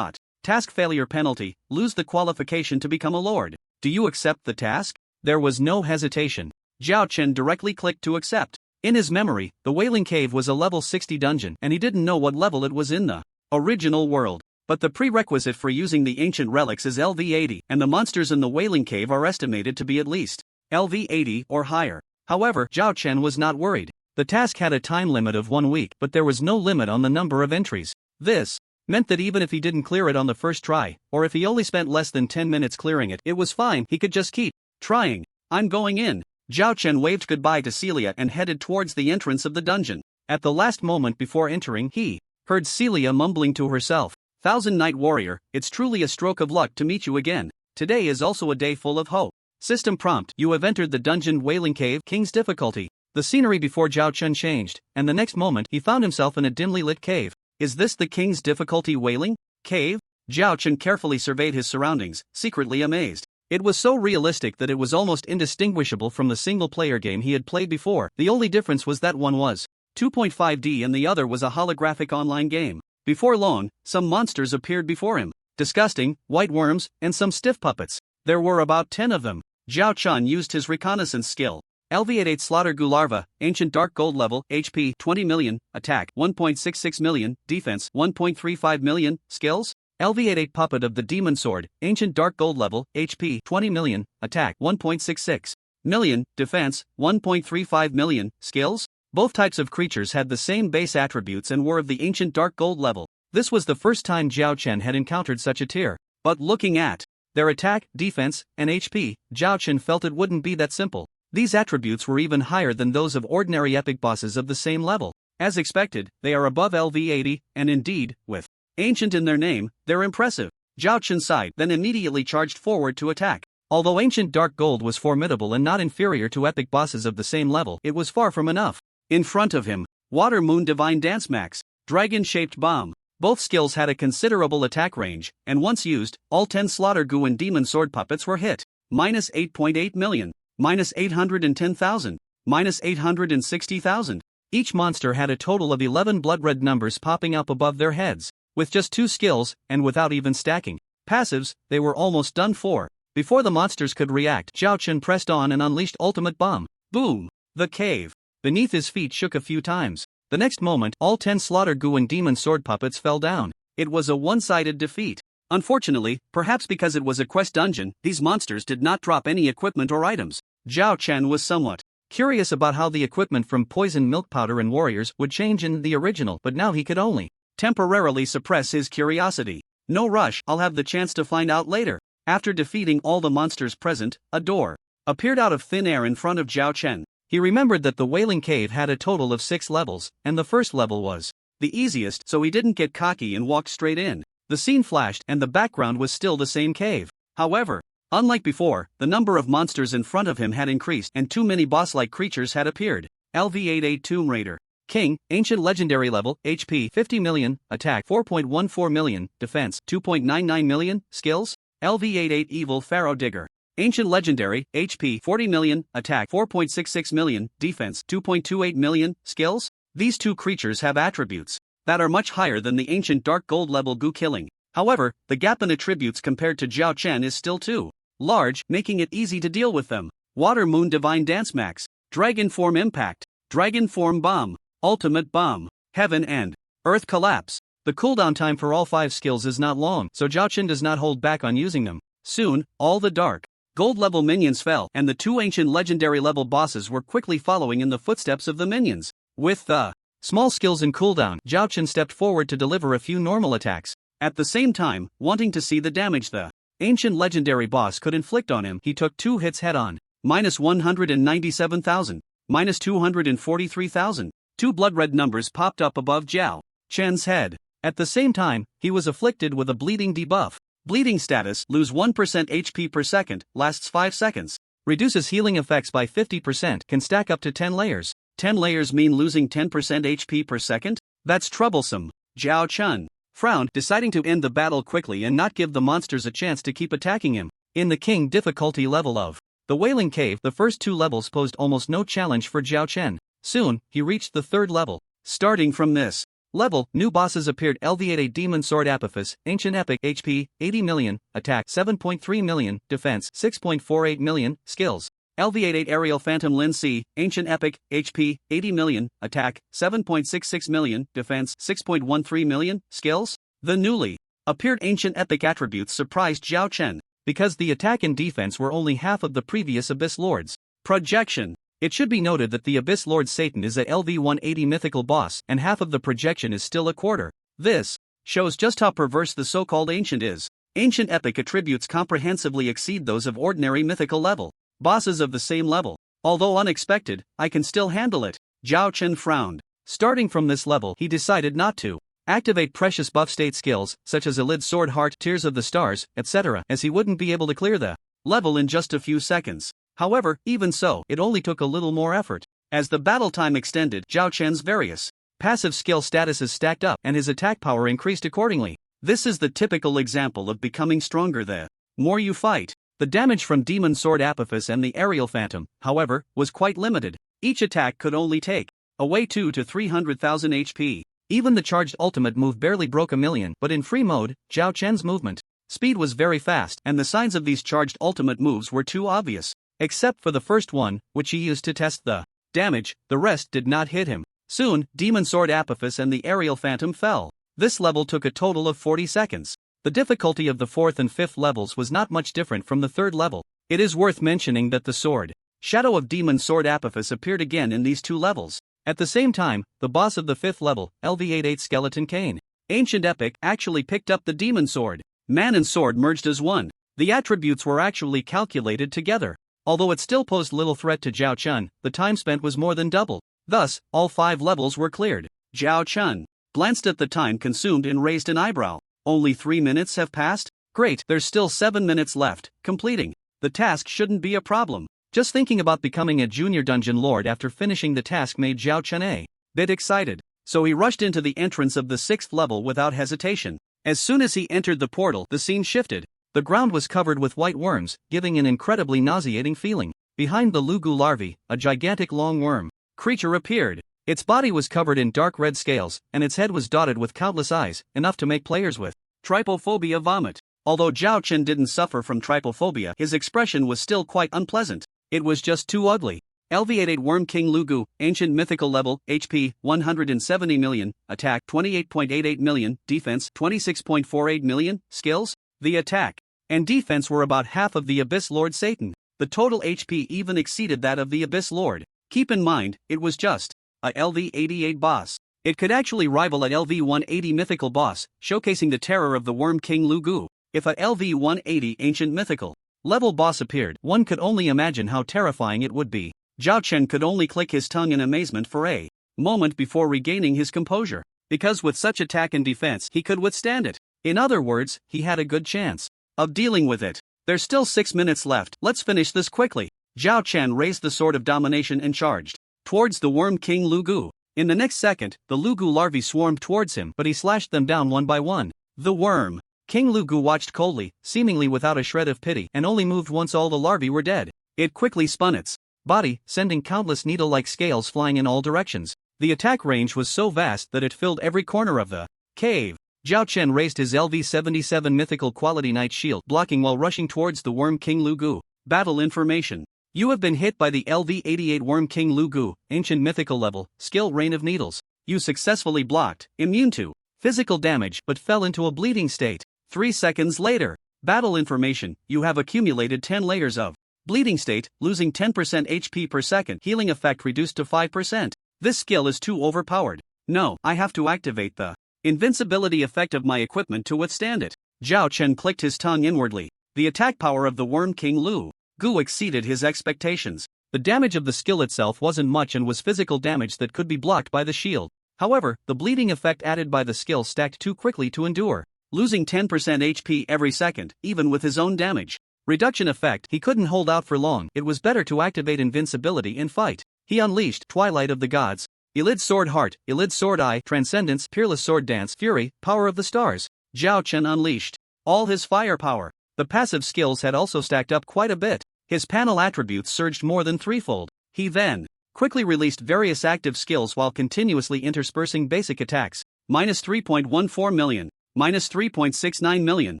Speaker 2: Task failure penalty, lose the qualification to become a lord. Do you accept the task? There was no hesitation. Zhao Chen directly clicked to accept. In his memory, the Wailing Cave was a level 60 dungeon and he didn't know what level it was in the original world. But the prerequisite for using the ancient relics is LV80, and the monsters in the Wailing Cave are estimated to be at least LV80 or higher. However, Zhao Chen was not worried. The task had a time limit of 1 week, but there was no limit on the number of entries. This meant that even if he didn't clear it on the first try, or if he only spent less than 10 minutes clearing it, it was fine, he could just keep trying. I'm going in. Zhao Chen waved goodbye to Celia and headed towards the entrance of the dungeon. At the last moment before entering, he heard Celia mumbling to herself, 1,000 Knight Warrior, it's truly a stroke of luck to meet you again. Today is also a day full of hope. System prompt, you have entered the dungeon Wailing Cave, King's difficulty. The scenery before Zhao Chen changed, and the next moment he found himself in a dimly lit cave. Is this the King's difficulty Wailing Cave? Zhao Chen carefully surveyed his surroundings, secretly amazed. It was so realistic that it was almost indistinguishable from the single-player game he had played before. The only difference was that one was 2.5D and the other was a holographic online game. Before long, some monsters appeared before him. Disgusting, white worms, and some stiff puppets. There were about 10 of them. Zhao Chen used his reconnaissance skill. LV88 Slaughter Goo Larva, Ancient Dark Gold level, HP 20 million, Attack 1.66 million, Defense 1.35 million, Skills? LV88 Puppet of the Demon Sword, Ancient Dark Gold level, HP 20 million, Attack 1.66 million, Defense 1.35 million, Skills? Both types of creatures had the same base attributes and were of the Ancient Dark Gold level. This was the first time Zhao Chen had encountered such a tier. But looking at their attack, defense, and HP, Zhao Chen felt it wouldn't be that simple. These attributes were even higher than those of ordinary epic bosses of the same level. As expected, they are above LV80, and indeed, with ancient in their name, they're impressive. Zhao Chen sighed, then immediately charged forward to attack. Although Ancient Dark Gold was formidable and not inferior to epic bosses of the same level, it was far from enough. In front of him, Water Moon Divine Dance Max, Dragon-Shaped Bomb. Both skills had a considerable attack range, and once used, all 10 Slaughter Goo and Demon Sword puppets were hit. Minus 8.8 million, minus 810,000, minus 860,000. Each monster had a total of 11 blood red numbers popping up above their heads. With just 2 skills, and without even stacking passives, they were almost done for. Before the monsters could react, Zhao Chen pressed on and unleashed Ultimate Bomb. Boom! The cave beneath his feet shook a few times. The next moment, all 10 Slaughter Goo and Demon Sword puppets fell down. It was a one-sided defeat. Unfortunately, perhaps because it was a quest dungeon, these monsters did not drop any equipment or items. Zhao Chen was somewhat curious about how the equipment from Poison Milk Powder and Warriors would change in the original, but now he could only temporarily suppress his curiosity. No rush, I'll have the chance to find out later. After defeating all the monsters present, a door appeared out of thin air in front of Zhao Chen. He remembered that the Wailing Cave had a total of 6 levels, and the first level was the easiest, so he didn't get cocky and walked straight in. The scene flashed and the background was still the same cave. However, unlike before, the number of monsters in front of him had increased and too many boss-like creatures had appeared. LV88 Tomb Raider. King, Ancient Legendary level, HP 50 million, Attack 4.14 million, Defense 2.99 million, Skills? LV88 Evil Pharaoh Digger. Ancient Legendary, HP 40 million, Attack 4.66 million, Defense 2.28 million, Skills? These two creatures have attributes that are much higher than the Ancient Dark Gold level Goo Killing. However, the gap in attributes compared to Zhao Chen is still too large, making it easy to deal with them. Water Moon Divine Dance Max, Dragon Form Impact, Dragon Form Bomb, Ultimate Bomb, Heaven and Earth Collapse. The cooldown time for all 5 skills is not long, so Zhao Chen does not hold back on using them. Soon, all the Dark Gold level minions fell, and the 2 Ancient Legendary level bosses were quickly following in the footsteps of the minions. With the small skills and cooldown, Zhao Chen stepped forward to deliver a few normal attacks. At the same time, wanting to see the damage the Ancient Legendary boss could inflict on him, he took 2 hits head-on. -197,000, -243,000. 2 blood-red numbers popped up above Zhao Chen's head. At the same time, he was afflicted with a bleeding debuff. Bleeding status, lose 1% HP per second, lasts 5 seconds. Reduces healing effects by 50%, can stack up to 10 layers. 10 layers mean losing 10% HP per second? That's troublesome. Zhao Chen frowned, deciding to end the battle quickly and not give the monsters a chance to keep attacking him. In the King difficulty level of the Wailing Cave, the first 2 levels posed almost no challenge for Zhao Chen. Soon, he reached the 3rd level. Starting from this level, new bosses appeared. LV88 Demon Sword Apophis, Ancient Epic, HP 80 million, Attack 7.3 million, Defense 6.48 million, Skills. LV88 Aerial Phantom Lin C, Ancient Epic, HP 80 million, Attack 7.66 million, Defense 6.13 million, Skills. The newly appeared Ancient Epic attributes surprised Zhao Chen, because the attack and defense were only half of the previous Abyss Lord's projection. It should be noted that the Abyss Lord Satan is a LV180 mythical boss, and half of the projection is still a quarter. This shows just how perverse the so-called Ancient is. Ancient Epic attributes comprehensively exceed those of ordinary mythical level bosses of the same level. Although unexpected, I can still handle it. Zhao Chen frowned. Starting from this level, he decided not to activate precious buff state skills, such as Elid Sword Heart, Tears of the Stars, etc., as he wouldn't be able to clear the level in just a few seconds. However, even so, it only took a little more effort. As the battle time extended, Zhao Chen's various passive skill statuses stacked up, and his attack power increased accordingly. This is the typical example of becoming stronger the more you fight. The damage from Demon Sword Apophis and the Aerial Phantom, however, was quite limited. Each attack could only take away 2 to 300,000 HP. Even the charged ultimate move barely broke 1,000,000, but in free mode, Zhao Chen's movement speed was very fast, and the signs of these charged ultimate moves were too obvious. Except for the first one, which he used to test the damage, the rest did not hit him. Soon, Demon Sword Apophis and the Aerial Phantom fell. This level took a total of 40 seconds. The difficulty of the 4th and 5th levels was not much different from the 3rd level. It is worth mentioning that the sword Shadow of Demon Sword Apophis appeared again in these 2 levels. At the same time, the boss of the 5th level, LV88 Skeleton Cane, Ancient Epic, actually picked up the Demon Sword. Man and sword merged as one. The attributes were actually calculated together. Although it still posed little threat to Zhao Chen, the time spent was more than double. Thus, all 5 levels were cleared. Zhao Chen glanced at the time consumed and raised an eyebrow. Only 3 minutes have passed? Great, there's still 7 minutes left. Completing the task shouldn't be a problem. Just thinking about becoming a junior dungeon lord after finishing the task made Zhao Chen a bit excited. So he rushed into the entrance of the 6th level without hesitation. As soon as he entered the portal, the scene shifted. The ground was covered with white worms, giving an incredibly nauseating feeling. Behind the Lugu larvae, a gigantic long worm creature appeared. Its body was covered in dark red scales, and its head was dotted with countless eyes, enough to make players with trypophobia vomit. Although Zhao Chen didn't suffer from trypophobia, his expression was still quite unpleasant. It was just too ugly. LV88 Worm King Lugu, Ancient Mythical Level, HP 170 million, Attack 28.88 million, Defense 26.48 million, Skills. The attack and defense were about half of the Abyss Lord Satan. The total HP even exceeded that of the Abyss Lord. Keep in mind, it was just a LV-88 boss. It could actually rival a LV-180 mythical boss, showcasing the terror of the Worm King Lugu. If a LV-180 ancient mythical level boss appeared, one could only imagine how terrifying it would be. Zhao Chen could only click his tongue in amazement for a moment before regaining his composure, because with such attack and defense he could withstand it. In other words, he had a good chance of dealing with it. There's still 6 minutes left, let's finish this quickly. Zhao Chen raised the Sword of Domination and charged towards the Worm King Lugu. In the next second, the Lugu larvae swarmed towards him, but he slashed them down one by one. The Worm King Lugu watched coldly, seemingly without a shred of pity, and only moved once all the larvae were dead. It quickly spun its body, sending countless needle-like scales flying in all directions. The attack range was so vast that it filled every corner of the cave. Zhao Chen raised his LV-77 mythical quality Knight Shield, blocking while rushing towards the Worm King Lugu. Battle information. You have been hit by the LV-88 Worm King Lugu, ancient mythical level, skill Rain of Needles. You successfully blocked, immune to physical damage, but fell into a bleeding state. 3 seconds later. Battle information. You have accumulated 10 layers of bleeding state, losing 10% HP per second. Healing effect reduced to 5%. This skill is too overpowered. No, I have to activate the invincibility effect of my equipment to withstand it. Zhao Chen clicked his tongue inwardly. The attack power of the Worm King Lugu exceeded his expectations. The damage of the skill itself wasn't much and was physical damage that could be blocked by the shield. However, the bleeding effect added by the skill stacked too quickly to endure. Losing 10% HP every second, even with his own damage reduction effect, he couldn't hold out for long. It was better to activate invincibility and fight. He unleashed Twilight of the Gods, Elid Sword Heart, Elid Sword Eye, Transcendence, Peerless Sword Dance, Fury, Power of the Stars. Zhao Chen unleashed all his firepower. The passive skills had also stacked up quite a bit. His panel attributes surged more than threefold. He then quickly released various active skills while continuously interspersing basic attacks. Minus 3.14 million, minus 3.69 million,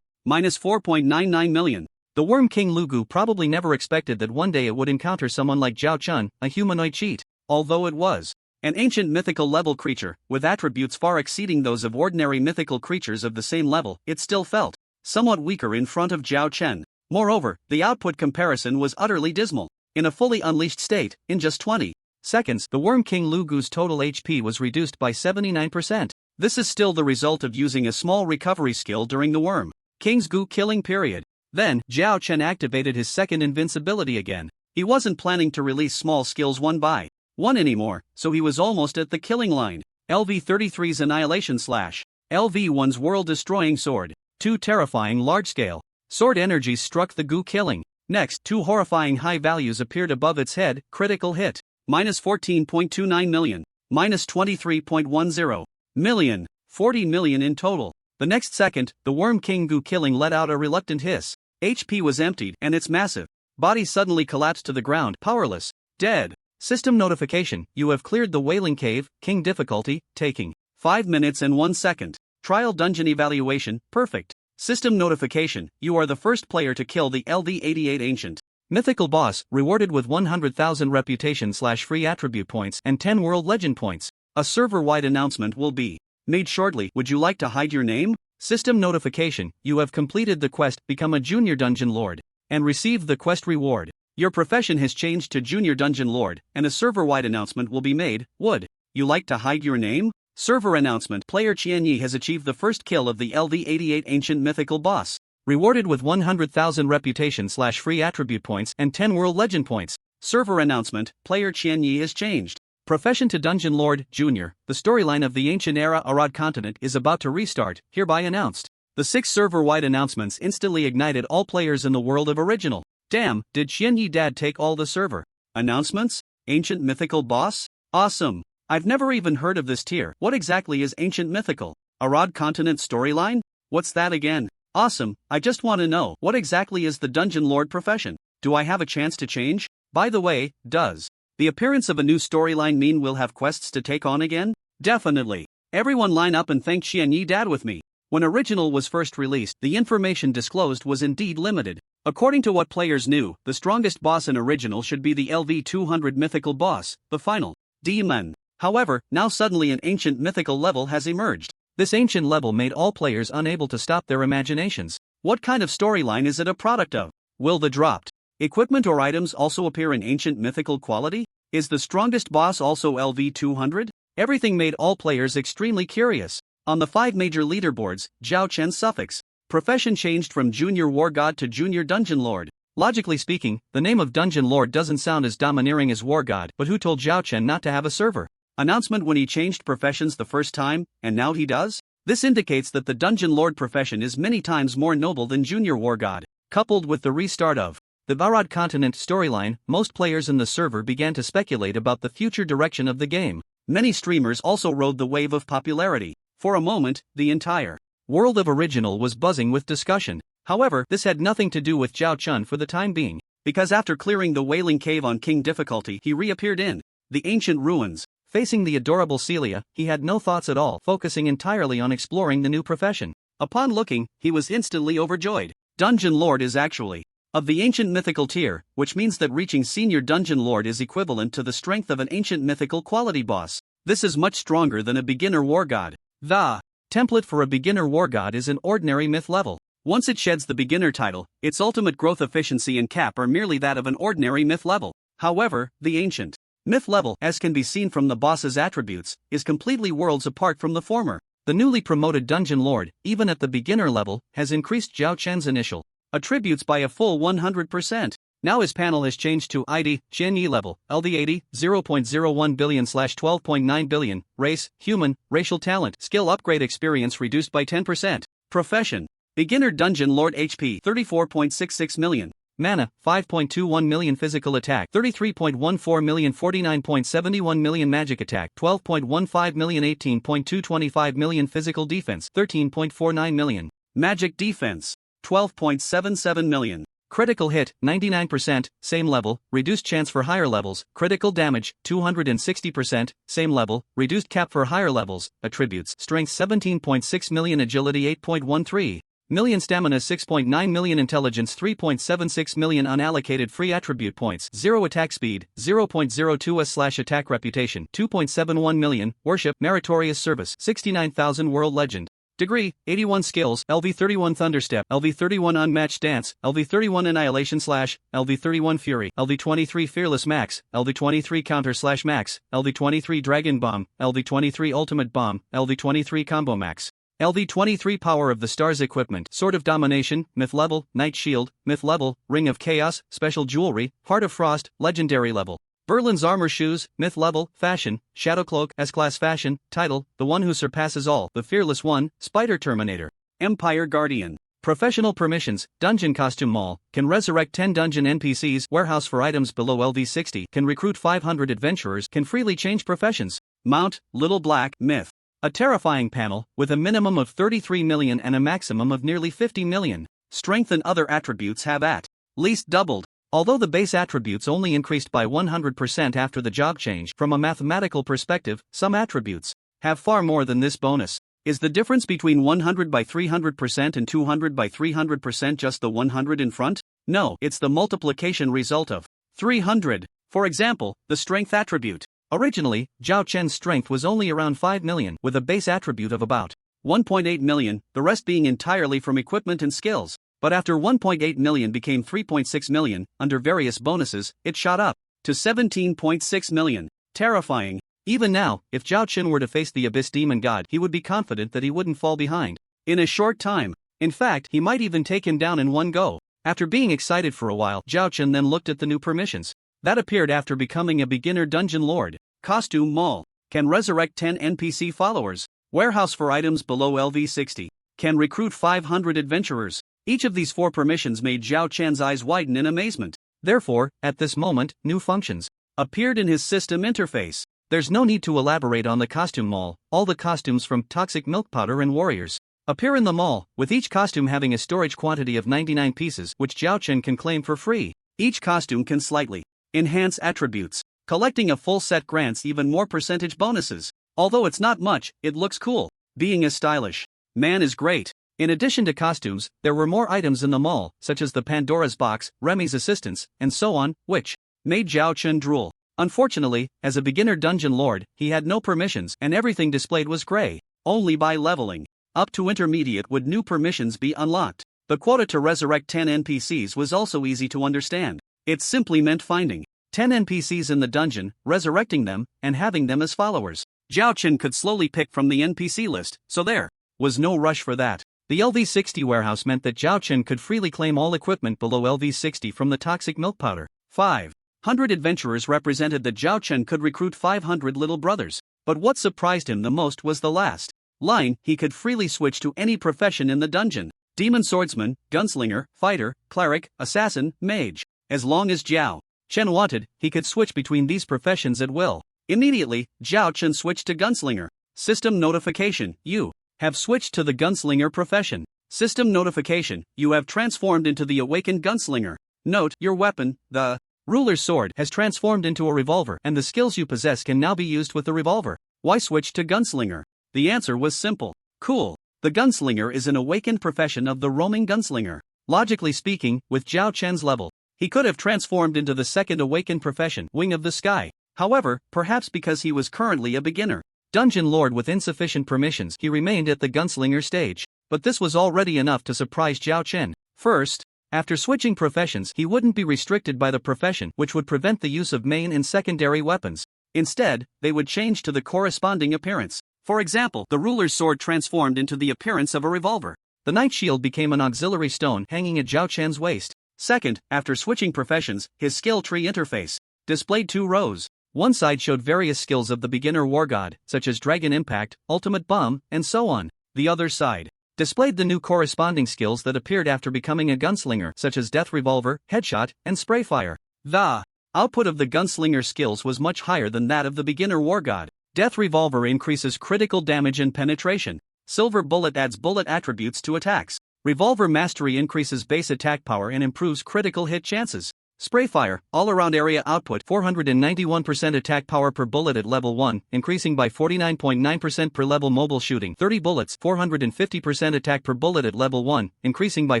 Speaker 2: minus 4.99 million. The Worm King Lugu probably never expected that one day it would encounter someone like Zhao Chen, a humanoid cheat. Although it was an ancient mythical level creature, with attributes far exceeding those of ordinary mythical creatures of the same level, it still felt somewhat weaker in front of Zhao Chen. Moreover, the output comparison was utterly dismal. In a fully unleashed state, in just 20 seconds, the Worm King Lugu's total HP was reduced by 79%. This is still the result of using a small recovery skill during the Worm King's goo killing period. Then, Zhao Chen activated his second invincibility again. He wasn't planning to release small skills one by one anymore, so he was almost at the killing line. LV-33's Annihilation Slash. LV-1's World-Destroying Sword. 2 terrifying large-scale sword energies struck the goo killing. Next, 2 horrifying high values appeared above its head. Critical hit. Minus 14.29 million. Minus 23.10 million. 40 million in total. The next second, the Worm King goo killing let out a reluctant hiss. HP was emptied, and its massive body suddenly collapsed to the ground, powerless, dead. System notification: you have cleared the Wailing Cave, King difficulty, taking 5 minutes and 1 second. Trial dungeon evaluation, perfect. System notification: you are the first player to kill the LV-88 ancient mythical boss, rewarded with 100,000 reputation/free attribute points and 10 world legend points. A server-wide announcement will be made shortly. Would you like to hide your name? System notification: you have completed the quest, become a junior dungeon lord, and received the quest reward. Your profession has changed to Junior Dungeon Lord, and a server-wide announcement will be made. Would you like to hide your name? Server announcement: player Qianyi has achieved the first kill of the LV-88 ancient mythical boss, rewarded with 100,000 reputation/free attribute points and 10 world legend points. Server announcement: player Qianyi is changed profession to Dungeon Lord Junior. The storyline of the ancient era Arod continent is about to restart, hereby announced. The 6 server-wide announcements instantly ignited all players in the world of original. Damn, did Qianyi Dad take all the server announcements? Ancient mythical boss? Awesome. I've never even heard of this tier. What exactly is ancient mythical? Arod continent storyline? What's that again? Awesome, I just want to know, what exactly is the Dungeon Lord profession? Do I have a chance to change? By the way, does the appearance of a new storyline mean we'll have quests to take on again? Definitely. Everyone line up and thank Qianyi Dad with me. When Original was first released, the information disclosed was indeed limited. According to what players knew, the strongest boss in Original should be the LV-200 mythical boss, the final demon. However, now suddenly an ancient mythical level has emerged. This ancient level made all players unable to stop their imaginations. What kind of storyline is it a product of? Will the dropped equipment or items also appear in ancient mythical quality? Is the strongest boss also LV 200? Everything made all players extremely curious. On the 5 major leaderboards, Zhao Chen's suffix profession changed from Junior War God to Junior Dungeon Lord. Logically speaking, the name of Dungeon Lord doesn't sound as domineering as War God, but who told Zhao Chen not to have a server announcement when he changed professions the first time, and now he does? This indicates that the Dungeon Lord profession is many times more noble than Junior War God. Coupled with the restart of the Arod continent storyline, most players in the server began to speculate about the future direction of the game. Many streamers also rode the wave of popularity. For a moment, the entire world of Original was buzzing with discussion. However, this had nothing to do with Zhao Chun for the time being, because after clearing the Wailing Cave on King difficulty, he reappeared in the ancient ruins. Facing the adorable Celia, he had no thoughts at all, focusing entirely on exploring the new profession. Upon looking, he was instantly overjoyed. Dungeon Lord is actually of the ancient mythical tier, which means that reaching Senior Dungeon Lord is equivalent to the strength of an ancient mythical quality boss. This is much stronger than a beginner war god. The template for a beginner war god is an ordinary myth level. Once it sheds the beginner title, its ultimate growth efficiency and cap are merely that of an ordinary myth level. However, the ancient myth level, as can be seen from the boss's attributes, is completely worlds apart from the former. The newly promoted Dungeon Lord, even at the beginner level, has increased Zhao Chen's initial attributes by a full 100%. Now his panel has changed to ID, Chen Yi level, LD80, 0.01 billion/12.9 billion, race, human, racial talent, skill upgrade experience reduced by 10%. Profession, beginner Dungeon Lord HP, 34.66 million. Mana, 5.21 million physical attack, 33.14 million 49.71 million magic attack, 12.15 million 18.225 million physical defense, 13.49 million magic defense, 12.77 million. Critical hit, 99%, same level, reduced chance for higher levels, critical damage, 260%, same level, reduced cap for higher levels, attributes, strength 17.6 million agility 8.13 million stamina 6.9 million intelligence 3.76 million unallocated free attribute points 0 attack speed 0.02s/attack reputation 2.71 million worship meritorious service 69,000 world legend degree 81 skills LV31 thunderstep LV31 unmatched dance LV31 annihilation / LV31 fury LV23 fearless max LV23 counter / max LV23 dragon bomb LV23 ultimate bomb LV23 combo max LV23 Power of the Stars equipment, Sword of Domination, Myth level, Knight Shield, Myth level, Ring of Chaos, Special Jewelry, Heart of Frost, Legendary level. Berlin's Armor Shoes, Myth level, Fashion, Shadow Cloak, S-Class Fashion, Title, The One Who Surpasses All, The Fearless One, Spider Terminator, Empire Guardian. Professional permissions, Dungeon Costume Mall, can resurrect 10 dungeon NPCs, warehouse for items below LV60, can recruit 500 adventurers, can freely change professions. Mount, Little Black, Myth. A terrifying panel, with a minimum of 33 million and a maximum of nearly 50 million. Strength and other attributes have at least doubled. Although the base attributes only increased by 100% after the job change, from a mathematical perspective, some attributes have far more than this bonus. Is the difference between 100 by 300% and 200 by 300% just the 100 in front? No, it's the multiplication result of 300. For example, the strength attribute. Originally, Zhao Chen's strength was only around 5 million, with a base attribute of about 1.8 million, the rest being entirely from equipment and skills. But after 1.8 million became 3.6 million, under various bonuses, it shot up to 17.6 million. Terrifying. Even now, if Zhao Chen were to face the Abyss Demon God, he would be confident that he wouldn't fall behind in a short time. In fact, he might even take him down in one go. After being excited for a while, Zhao Chen then looked at the new permissions that appeared after becoming a beginner Dungeon Lord. Costume Mall can resurrect 10 NPC followers. Warehouse for items below LV60 can recruit 500 adventurers. Each of these 4 permissions made Zhao Chen's eyes widen in amazement. Therefore, at this moment, new functions appeared in his system interface. There's no need to elaborate on the costume mall. All the costumes from Toxic Milk Powder and Warriors appear in the mall, with each costume having a storage quantity of 99 pieces, which Zhao Chen can claim for free. Each costume can slightly enhance attributes. Collecting a full set grants even more percentage bonuses. Although it's not much, it looks cool. Being a stylish man is great. In addition to costumes, there were more items in the mall, such as the Pandora's Box, Remy's Assistance, and so on, which made Zhao Chen drool. Unfortunately, as a beginner Dungeon Lord, he had no permissions and everything displayed was gray. Only by leveling up to intermediate would new permissions be unlocked. The quota to resurrect 10 NPCs was also easy to understand. It simply meant finding 10 NPCs in the dungeon, resurrecting them, and having them as followers. Zhao Chen could slowly pick from the NPC list, so there was no rush for that. The LV60 warehouse meant that Zhao Chen could freely claim all equipment below LV60 from the toxic milk powder. 500 adventurers represented that Zhao Chen could recruit 500 little brothers. But what surprised him the most was the last line: he could freely switch to any profession in the dungeon. Demon swordsman, gunslinger, fighter, cleric, assassin, mage. As long as Zhao Chen wanted, he could switch between these professions at will. Immediately, Zhao Chen switched to gunslinger. System notification: you have switched to the gunslinger profession. System notification: you have transformed into the awakened gunslinger. Note, your weapon, the ruler's sword, has transformed into a revolver, and the skills you possess can now be used with the revolver. Why switch to gunslinger? The answer was simple. Cool. The gunslinger is an awakened profession of the roaming gunslinger. Logically speaking, with Zhao Chen's level, he could have transformed into the second awakened profession, Wing of the Sky. However, perhaps because he was currently a beginner dungeon lord with insufficient permissions, he remained at the gunslinger stage. But this was already enough to surprise Zhao Chen. First, after switching professions, he wouldn't be restricted by the profession, which would prevent the use of main and secondary weapons. Instead, they would change to the corresponding appearance. For example, the ruler's sword transformed into the appearance of a revolver. The knight shield became an auxiliary stone hanging at Zhao Chen's waist. Second, after switching professions, his skill tree interface displayed 2 rows. One side showed various skills of the beginner war god, such as Dragon Impact, Ultimate Bomb, and so on. The other side displayed the new corresponding skills that appeared after becoming a gunslinger, such as Death Revolver, Headshot, and Sprayfire. The output of the gunslinger skills was much higher than that of the beginner war god. Death Revolver increases critical damage and penetration. Silver Bullet adds bullet attributes to attacks. Revolver Mastery increases base attack power and improves critical hit chances. Sprayfire, all-around area output 491% attack power per bullet at level 1, increasing by 49.9% per level. Mobile shooting 30 bullets 450% attack per bullet at level 1, increasing by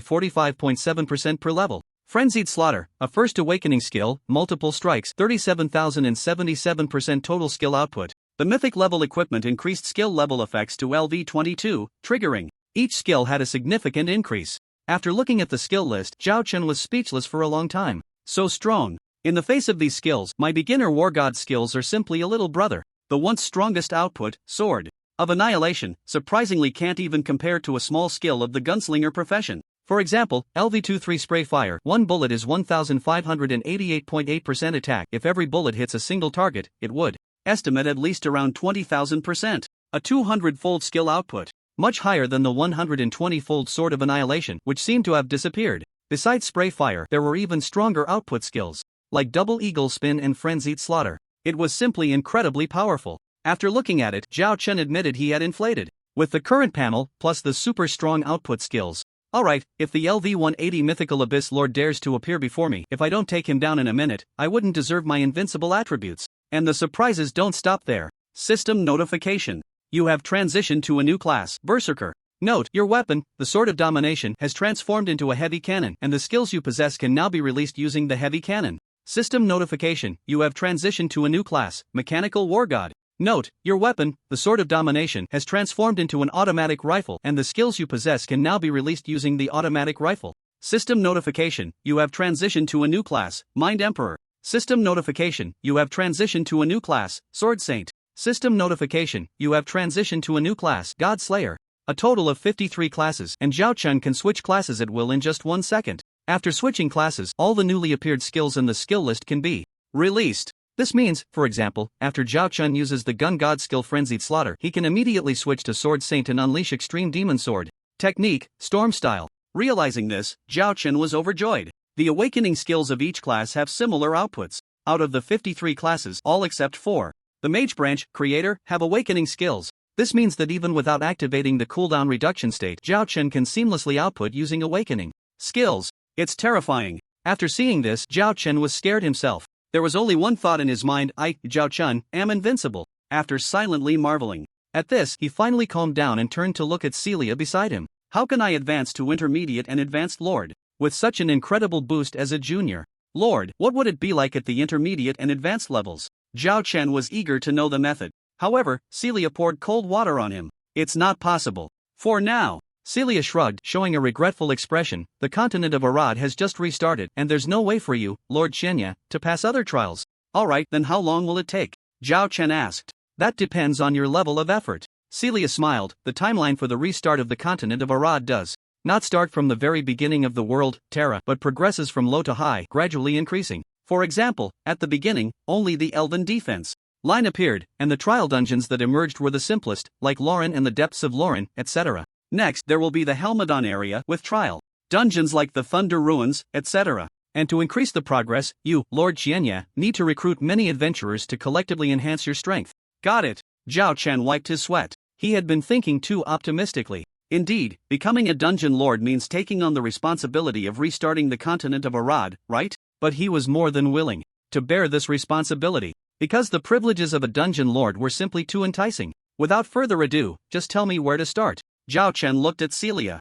Speaker 2: 45.7% per level. Frenzied Slaughter, a first awakening skill, multiple strikes 37,077% total skill output. The mythic level equipment increased skill level effects to LV22, triggering. Each skill had a significant increase. After looking at the skill list, Zhao Chen was speechless for a long time. So strong. In the face of these skills, my beginner war god skills are simply a little brother. The once strongest output, Sword of Annihilation, surprisingly can't even compare to a small skill of the gunslinger profession. For example, LV23 Sprayfire, 1 bullet is 1588.8% attack. If every bullet hits a single target, it would estimate at least around 20,000%. A 200-fold skill output. Much higher than the 120-fold Sword of Annihilation, which seemed to have disappeared. Besides Sprayfire, there were even stronger output skills, like Double Eagle Spin and Frenzied Slaughter. It was simply incredibly powerful. After looking at it, Zhao Chen admitted he had inflated. With the current panel, plus the super strong output skills. Alright, if the LV-180 Mythical Abyss Lord dares to appear before me, if I don't take him down in a minute, I wouldn't deserve my invincible attributes. And the surprises don't stop there. System notification. You have transitioned to a new class, Berserker. Note, your weapon, the Sword of Domination, has transformed into a heavy cannon, and the skills you possess can now be released using the heavy cannon. System notification. You have transitioned to a new class, Mechanical War God. Note, your weapon, the Sword of Domination, has transformed into an automatic rifle, and the skills you possess can now be released using the automatic rifle. System notification. You have transitioned to a new class, Mind Emperor. System notification. You have transitioned to a new class, Sword Saint. System notification. You have transitioned to a new class, God Slayer. A total of 53 classes, and Zhao Chen can switch classes at will in just 1 second. After switching classes, all the newly appeared skills in the skill list can be released. This means, for example, after Zhao Chen uses the Gun God skill Frenzied Slaughter, he can immediately switch to Sword Saint and unleash Extreme Demon Sword. Technique, Storm Style. Realizing this, Zhao Chen was overjoyed. The awakening skills of each class have similar outputs. Out of the 53 classes, all except 4. The Mage Branch, Creator, have awakening skills. This means that even without activating the cooldown reduction state, Zhao Chen can seamlessly output using awakening skills. It's terrifying. After seeing this, Zhao Chen was scared himself. There was only one thought in his mind: I, Zhao Chen, am invincible. After silently marveling at this, he finally calmed down and turned to look at Celia beside him. How can I advance to Intermediate and Advanced Lord? With such an incredible boost as a Junior Lord, what would it be like at the Intermediate and Advanced levels? Zhao Chen was eager to know the method. However, Celia poured cold water on him. It's not possible. For now.
Speaker 1: Celia shrugged, showing a regretful expression. The continent of Arod has just restarted, and there's no way for you, Lord Qianya, to pass other trials. Alright, then how long will it take? Zhao Chen asked. That depends on your level of effort. Celia smiled. The timeline for the restart of the continent of Arod does not start from the very beginning of the world, Terra, but progresses from low to high, gradually increasing. For example, at the beginning, only the Elven defense line appeared, and the trial dungeons that emerged were the simplest, like Lauren and the Depths of Lauren, etc. Next, there will be the Helmadon area with trial dungeons like the Thunder Ruins, etc. And to increase the progress, you, Lord Qianya, need to recruit many adventurers to collectively enhance your strength. Got it. Zhao Chen wiped his sweat. He had been thinking too optimistically. Indeed, becoming a dungeon lord means taking on the responsibility of restarting the continent of Arod, right? But he was more than willing to bear this responsibility, because the privileges of a dungeon lord were simply too enticing. Without further ado, just tell me where to start. Zhao Chen looked at Celia.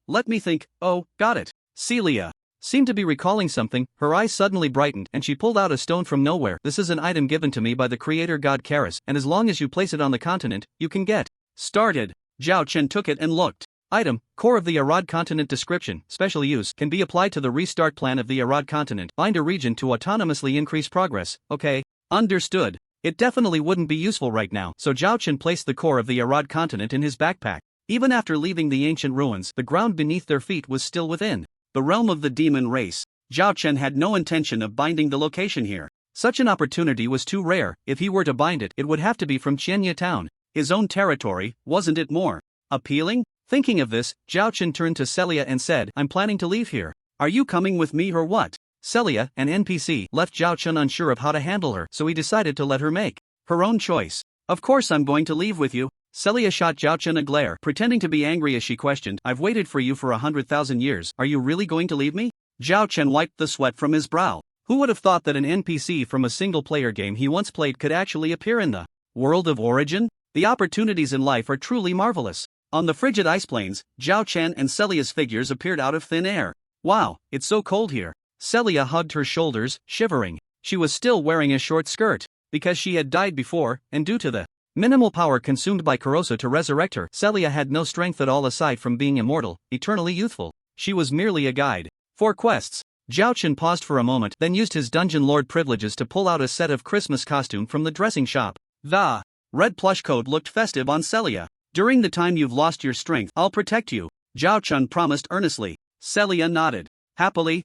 Speaker 1: Let me think. Oh, got it. Celia seemed to be recalling something. Her eyes suddenly brightened, and she pulled out a stone from nowhere. This is an item given to me by the creator god Karis, and as long as you place it on the continent, you can get started. Zhao Chen took it and looked. Item, Core of the Arod Continent. Description, special use, can be applied to the restart plan of the Arod Continent. Bind a region to autonomously increase progress. Okay, understood. It definitely wouldn't be useful right now, so Zhao Chen placed the core of the Arod Continent in his backpack. Even after leaving the ancient ruins, the ground beneath their feet was still within the realm of the demon race. Zhao Chen had no intention of binding the location here. Such an opportunity was too rare. If he were to bind it, it would have to be from Qianya Town, his own territory. Wasn't it more appealing? Thinking of this, Zhao Chen turned to Celia and said, I'm planning to leave here. Are you coming with me or what? Celia, an NPC, left Zhao Chen unsure of how to handle her, so he decided to let her make her own choice. Of course I'm going to leave with you. Celia shot Zhao Chen a glare, pretending to be angry as she questioned, I've waited for you for 100,000 years, are you really going to leave me? Zhao Chen wiped the sweat from his brow. Who would have thought that an NPC from a single-player game he once played could actually appear in the world of Origin? The opportunities in life are truly marvelous. On the frigid ice plains, Zhao Chen and Celia's figures appeared out of thin air. Wow, it's so cold here. Celia hugged her shoulders, shivering. She was still wearing a short skirt, because she had died before, and due to the minimal power consumed by Kurosa to resurrect her, Celia had no strength at all aside from being immortal, eternally youthful. She was merely a guide for quests. Zhao Chen paused for a moment, then used his dungeon lord privileges to pull out a set of Christmas costume from the dressing shop. The red plush coat looked festive on Celia. During the time you've lost your strength, I'll protect you, Zhao Chen promised earnestly. Celia nodded happily.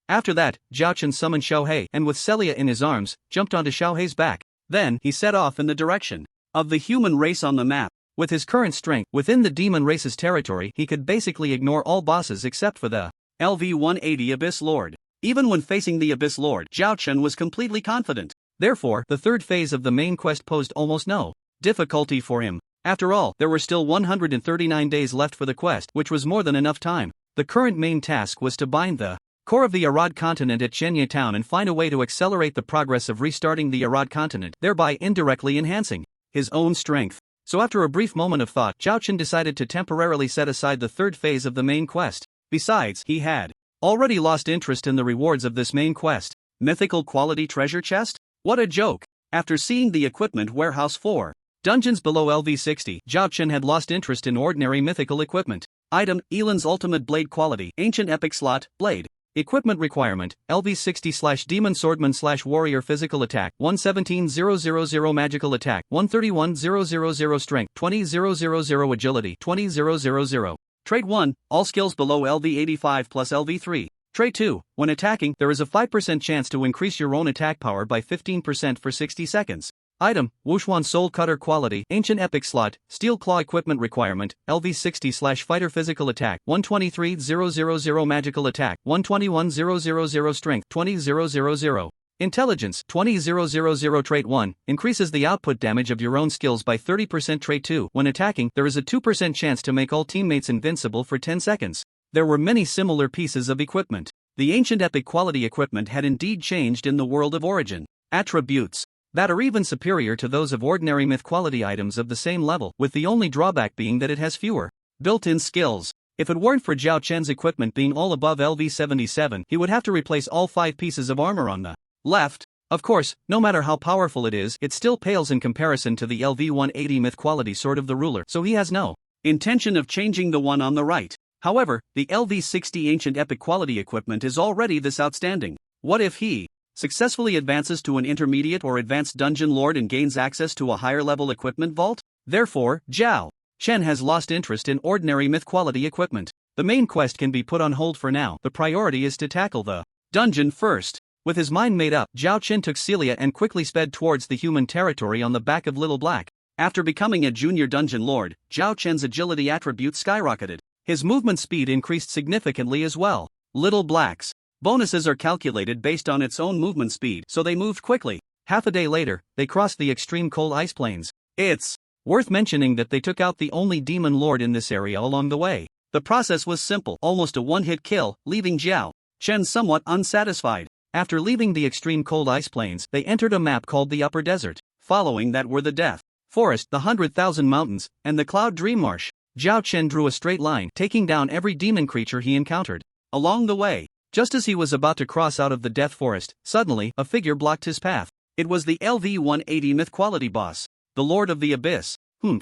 Speaker 1: After that, Zhao Chen summoned Xiaohei and with Celia in his arms, jumped onto Xiaohei's back. Then, he set off in the direction of the human race on the map. With his current strength, within the demon race's territory, he could basically ignore all bosses except for the LV-180 Abyss Lord. Even when facing the Abyss Lord, Zhao Chen was completely confident. Therefore, the third phase of the main quest posed almost no difficulty for him. After all, there were still 139 days left for the quest, which was more than enough time. The current main task was to bind the core of the Arod continent at Qianya Town and find a way to accelerate the progress of restarting the Arod continent, thereby indirectly enhancing his own strength. So after a brief moment of thought, Zhao Chen decided to temporarily set aside the third phase of the main quest. Besides, he had already lost interest in the rewards of this main quest. Mythical quality treasure chest? What a joke! After seeing the equipment warehouse for dungeons below LV60, Zhao Chen had lost interest in ordinary mythical equipment. Item, Elan's ultimate blade quality, ancient epic slot, blade. Equipment requirement, LV60/Demon Swordman/Warrior physical attack, 117,000 magical attack, 131,000 strength, 20,000 agility, 20,000. Trait 1, all skills below LV85 plus LV3. Trait 2, when attacking, there is a 5% chance to increase your own attack power by 15% for 60 seconds. Item, Wuxuan Soul Cutter quality, ancient epic slot, steel claw equipment requirement, LV60/Fighter physical attack, 123,000 magical attack, 121,000 strength, 20,000. Intelligence, 20,000. Trait 1, increases the output damage of your own skills by 30%. Trait 2, when attacking, there is a 2% chance to make all teammates invincible for 10 seconds. There were many similar pieces of equipment. The ancient epic quality equipment had indeed changed in the world of Origin. Attributes that are even superior to those of ordinary myth quality items of the same level, with the only drawback being that it has fewer built-in skills. If it weren't for Zhao Chen's equipment being all above LV77, he would have to replace all 5 pieces of armor on the left. Of course, no matter how powerful it is, it still pales in comparison to the LV180 myth quality sword of the ruler, so he has no
Speaker 2: intention of changing the one on the right. However, the LV-60 ancient epic quality equipment is already this outstanding. What if he successfully advances to an intermediate or advanced dungeon lord and gains access to a higher level equipment vault? Therefore, Zhao Chen has lost interest in ordinary myth quality equipment. The main quest can be put on hold for now. The priority is to tackle the dungeon first. With his mind made up, Zhao Chen took Celia and quickly sped towards the human territory on the back of Little Black. After becoming a junior dungeon lord, Zhao Chen's agility attribute skyrocketed. His movement speed increased significantly as well. Little Black's bonuses are calculated based on its own movement speed, so they moved quickly. Half a day later, they crossed the extreme cold ice plains. It's worth mentioning that they took out the only demon lord in this area along the way. The process was simple, almost a one-hit kill, leaving Zhao Chen somewhat unsatisfied. After leaving the extreme cold ice plains, they entered a map called the Upper Desert. Following that were the Death Forest, the 100,000 Mountains, and the Cloud Dream Marsh. Zhao Chen drew a straight line, taking down every demon creature he encountered. Along the way, just as he was about to cross out of the Death Forest, suddenly, a figure blocked his path. It was the LV-180 myth quality boss, the Lord of the Abyss.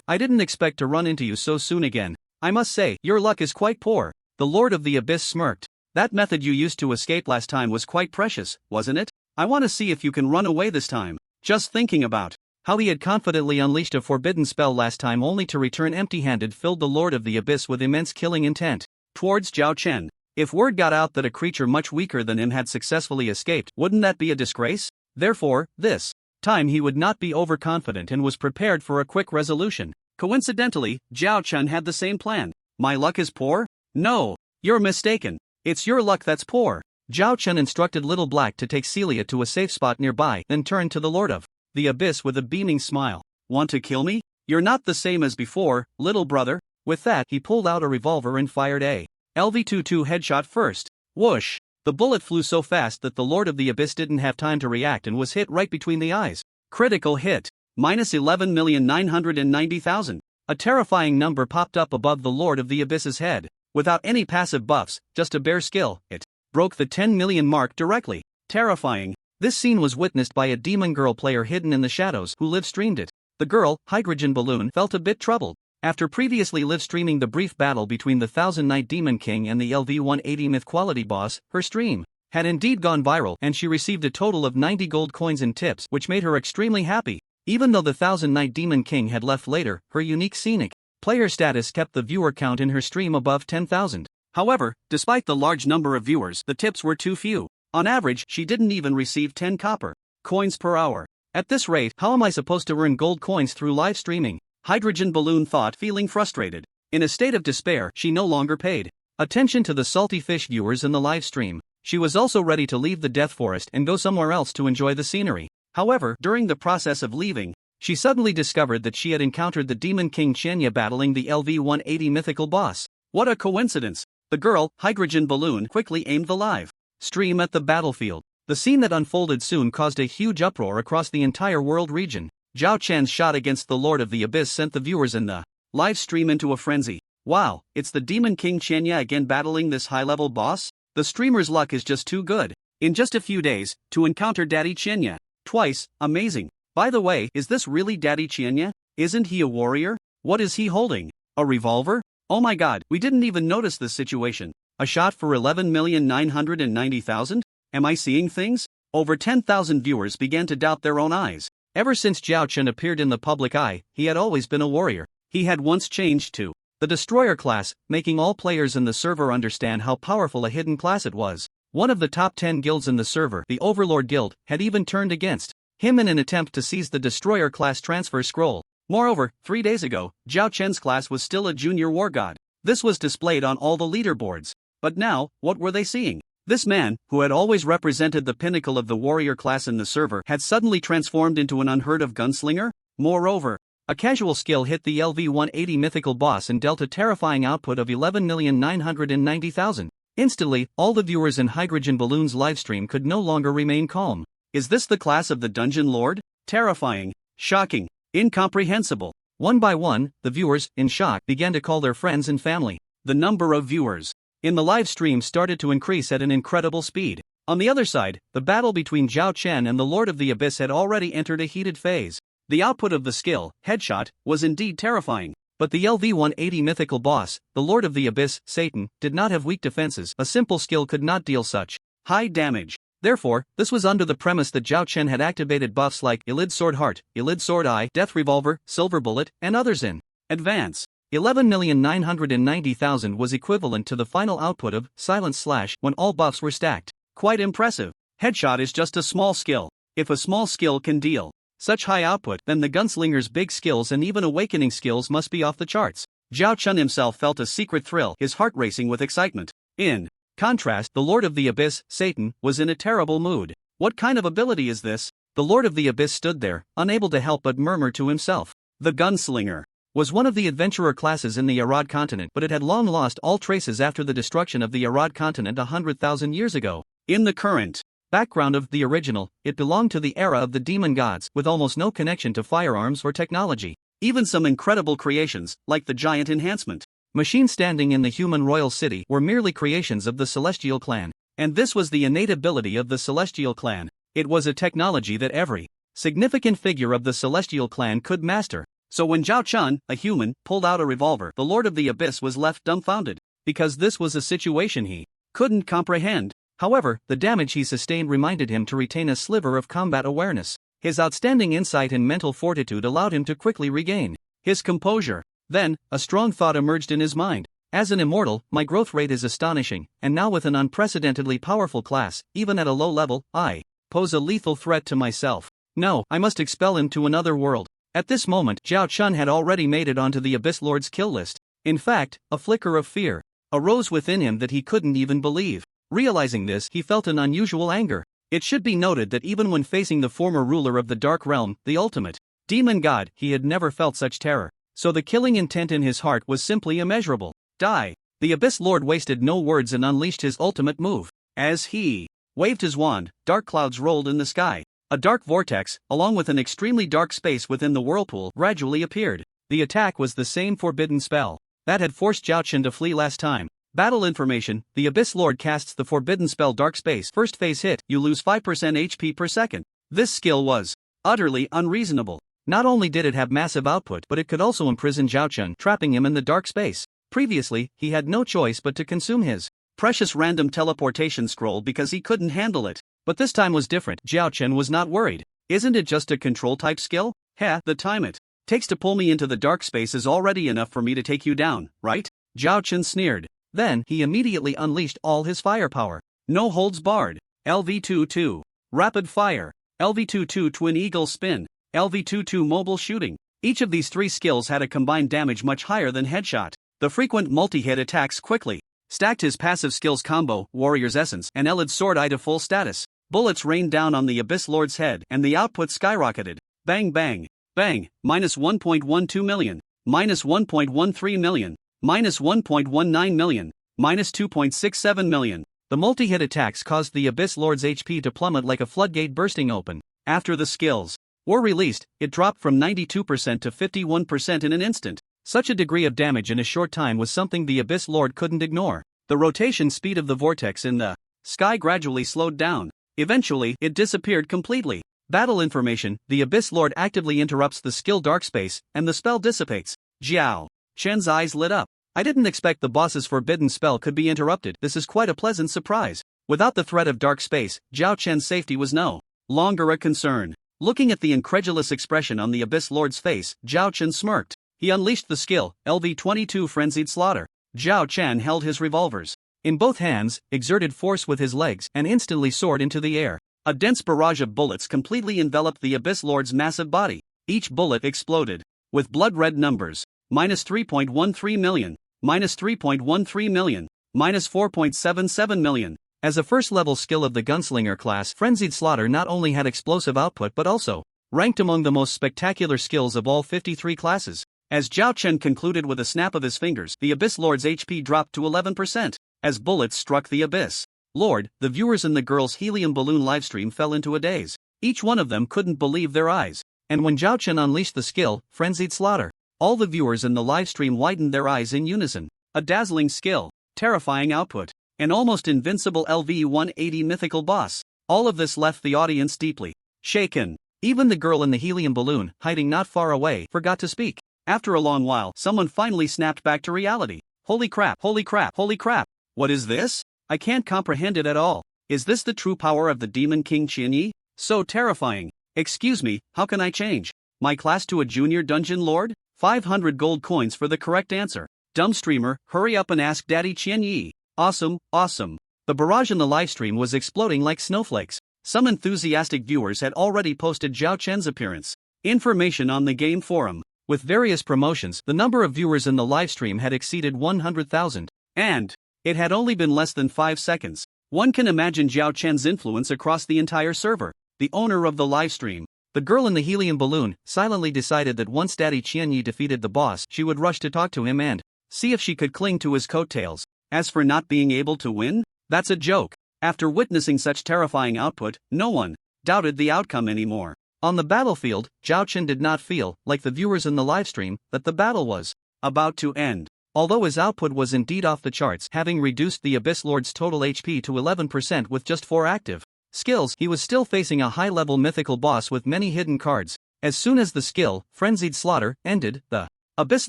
Speaker 2: I didn't expect to run into you so soon again. I must say, your luck is quite poor. The Lord of the Abyss smirked. That method you used to escape last time was quite precious, wasn't it? I want to see if you can run away this time. Just thinking about how he had confidently unleashed a forbidden spell last time only to return empty-handed filled the Lord of the Abyss with immense killing intent towards Zhao Chen. If word got out that a creature much weaker than him had successfully escaped, wouldn't that be a disgrace? Therefore, this time he would not be overconfident and was prepared for a quick resolution. Coincidentally, Zhao Chen had the same plan. My luck is poor? No, you're mistaken. It's your luck that's poor. Zhao Chen instructed Little Black to take Celia to a safe spot nearby, then turned to the Lord of the Abyss with a beaming smile. Want to kill me? You're not the same as before, little brother. With that, he pulled out a revolver and fired a LV-22 headshot first. Whoosh! The bullet flew so fast that the Lord of the Abyss didn't have time to react and was hit right between the eyes. Critical hit. Minus 11,990,000. A terrifying number popped up above the Lord of the Abyss's head. Without any passive buffs, just a bare skill, it broke the 10 million mark directly. Terrifying. This scene was witnessed by a demon girl player hidden in the shadows who live-streamed it. The girl, Hydrogen Balloon, felt a bit troubled. After previously live-streaming the brief battle between the Thousand Night Demon King and the LV-180 myth quality boss, her stream had indeed gone viral and she received a total of 90 gold coins in tips, which made her extremely happy. Even though the Thousand Night Demon King had left later, her unique scenic player status kept the viewer count in her stream above 10,000. However, despite the large number of viewers, the tips were too few. On average, she didn't even receive 10 copper coins per hour. At this rate, how am I supposed to earn gold coins through live streaming? Hydrogen Balloon thought, feeling frustrated. In a state of despair, she no longer paid attention to the salty fish viewers in the live stream. She was also ready to leave the Death Forest and go somewhere else to enjoy the scenery. However, during the process of leaving, she suddenly discovered that she had encountered the Demon King Chenya battling the LV-180 mythical boss. What a coincidence! The girl, Hydrogen Balloon, quickly aimed the live stream at the battlefield. The scene that unfolded soon caused a huge uproar across the entire world region. Zhao Chen's shot against the Lord of the Abyss sent the viewers in the live stream into a frenzy. Wow, it's the Demon King Chenya again battling this high-level boss? The streamer's luck is just too good. In just a few days, to encounter Daddy Chenya twice, amazing. By the way, is this really Daddy Chenya? Isn't he a warrior? What is he holding? A revolver? Oh my god, we didn't even notice this situation. A shot for 11,990,000? Am I seeing things? Over 10,000 viewers began to doubt their own eyes. Ever since Zhao Chen appeared in the public eye, he had always been a warrior. He had once changed to the Destroyer class, making all players in the server understand how powerful a hidden class it was. One of the top 10 guilds in the server, the Overlord Guild, had even turned against him in an attempt to seize the Destroyer class transfer scroll. Moreover, 3 days ago, Zhao Chen's class was still a junior war god. This was displayed on all the leaderboards. But now, what were they seeing? This man, who had always represented the pinnacle of the warrior class in the server, had suddenly transformed into an unheard-of gunslinger? Moreover, a casual skill hit the LV-180 mythical boss and dealt a terrifying output of 11,990,000. Instantly, all the viewers in Hydrogen Balloon's livestream could no longer remain calm. Is this the class of the Dungeon Lord? Terrifying, shocking, incomprehensible. One by one, the viewers, in shock, began to call their friends and family. The number of viewers in the live stream started to increase at an incredible speed. On the other side, the battle between Zhao Chen and the Lord of the Abyss had already entered a heated phase. The output of the skill, Headshot, was indeed terrifying. But the LV-180 mythical boss, the Lord of the Abyss, Satan, did not have weak defenses. A simple skill could not deal such high damage. Therefore, this was under the premise that Zhao Chen had activated buffs like Elid Sword Heart, Elid Sword Eye, Death Revolver, Silver Bullet, and others in advance. 11,990,000 was equivalent to the final output of Silence Slash when all buffs were stacked. Quite impressive. Headshot is just a small skill. If a small skill can deal such high output, then the gunslinger's big skills and even awakening skills must be off the charts. Zhao Chen himself felt a secret thrill, his heart racing with excitement. In contrast, the Lord of the Abyss, Satan, was in a terrible mood. What kind of ability is this? The Lord of the Abyss stood there, unable to help but murmur to himself. The gunslinger was one of the adventurer classes in the Arod continent, but it had long lost all traces after the destruction of the Arod continent 100,000 years ago. In the current background of the original, it belonged to the era of the demon gods, with almost no connection to firearms or technology. Even some incredible creations, like the giant enhancement machine standing in the human royal city, were merely creations of the Celestial clan. And this was the innate ability of the Celestial clan. It was a technology that every significant figure of the Celestial clan could master. So when Zhao Chen, a human, pulled out a revolver, the Lord of the Abyss was left dumbfounded, because this was a situation he couldn't comprehend. However, the damage he sustained reminded him to retain a sliver of combat awareness. His outstanding insight and mental fortitude allowed him to quickly regain his composure. Then, a strong thought emerged in his mind. As an immortal, my growth rate is astonishing, and now with an unprecedentedly powerful class, even at a low level, I pose a lethal threat to myself. No, I must expel him to another world. At this moment, Zhao Chen had already made it onto the Abyss Lord's kill list. In fact, a flicker of fear arose within him that he couldn't even believe. Realizing this, he felt an unusual anger. It should be noted that even when facing the former ruler of the Dark Realm, the ultimate demon god, he had never felt such terror. So the killing intent in his heart was simply immeasurable. Die! The Abyss Lord wasted no words and unleashed his ultimate move. As he waved his wand, dark clouds rolled in the sky. A dark vortex, along with an extremely dark space within the whirlpool, gradually appeared. The attack was the same forbidden spell that had forced Zhao Chen to flee last time. Battle information: the Abyss Lord casts the forbidden spell Dark Space. First phase hit, you lose 5% HP per second. This skill was utterly unreasonable. Not only did it have massive output, but it could also imprison Zhao Chen, trapping him in the dark space. Previously, he had no choice but to consume his precious random teleportation scroll because he couldn't handle it. But this time was different. Zhao Chen was not worried. Isn't it just a control-type skill? The time it takes to pull me into the dark space is already enough for me to take you down, right? Zhao Chen sneered. Then, he immediately unleashed all his firepower. No holds barred. LV-22. Rapid fire. LV-22 Twin Eagle Spin. LV-22 Mobile Shooting. Each of these three skills had a combined damage much higher than headshot. The frequent multi-hit attacks quickly stacked his passive skills combo, Warrior's Essence, and Elid Sword Eye to full status. Bullets rained down on the Abyss Lord's head, and the output skyrocketed. Bang bang. Bang. Minus 1.12 million. Minus 1.13 million. Minus 1.19 million. Minus 2.67 million. The multi-hit attacks caused the Abyss Lord's HP to plummet like a floodgate bursting open. After the skills were released, it dropped from 92% to 51% in an instant. Such a degree of damage in a short time was something the Abyss Lord couldn't ignore. The rotation speed of the vortex in the sky gradually slowed down. Eventually, it disappeared completely. Battle information: the Abyss Lord actively interrupts the skill Dark Space, and the spell dissipates. Zhao Chen's eyes lit up. I didn't expect the boss's forbidden spell could be interrupted. This is quite a pleasant surprise. Without the threat of Dark Space, Zhao Chen's safety was no longer a concern. Looking at the incredulous expression on the Abyss Lord's face, Zhao Chen smirked. He unleashed the skill, LV-22 Frenzied Slaughter. Zhao Chen held his revolvers in both hands, exerted force with his legs, and instantly soared into the air. A dense barrage of bullets completely enveloped the Abyss Lord's massive body. Each bullet exploded with blood-red numbers. Minus 3.13 million. Minus 3.13 million. Minus 4.77 million. As a first-level skill of the Gunslinger class, Frenzied Slaughter not only had explosive output but also ranked among the most spectacular skills of all 53 classes. As Zhao Chen concluded with a snap of his fingers, the Abyss Lord's HP dropped to 11%. As bullets struck the Abyss Lord, the viewers in the girls' helium balloon livestream fell into a daze. Each one of them couldn't believe their eyes. And when Zhao Chen unleashed the skill, Frenzied Slaughter, all the viewers in the livestream widened their eyes in unison. A dazzling skill, terrifying output, an almost invincible LV-180 mythical boss. All of this left the audience deeply shaken. Even the girl in the helium balloon, hiding not far away, forgot to speak. After a long while, someone finally snapped back to reality. Holy crap, holy crap, holy crap. What is this? I can't comprehend it at all. Is this the true power of the Demon King Qianyi? So terrifying. Excuse me, how can I change my class to a junior dungeon lord? 500 gold coins for the correct answer. Dumb streamer, hurry up and ask Daddy Qianyi. Awesome, awesome. The barrage in the livestream was exploding like snowflakes. Some enthusiastic viewers had already posted Zhao Chen's appearance information on the game forum. With various promotions, the number of viewers in the livestream had exceeded 100,000. And it had only been less than 5 seconds. One can imagine Zhao Chen's influence across the entire server. The owner of the livestream, the girl in the helium balloon, silently decided that once Daddy Qianyi defeated the boss, she would rush to talk to him and see if she could cling to his coattails. As for not being able to win, that's a joke. After witnessing such terrifying output, no one doubted the outcome anymore. On the battlefield, Zhao Chen did not feel, like the viewers in the livestream, that the battle was about to end. Although his output was indeed off the charts, having reduced the Abyss Lord's total HP to 11% with just 4 active skills, he was still facing a high-level mythical boss with many hidden cards. As soon as the skill, Frenzied Slaughter, ended, the Abyss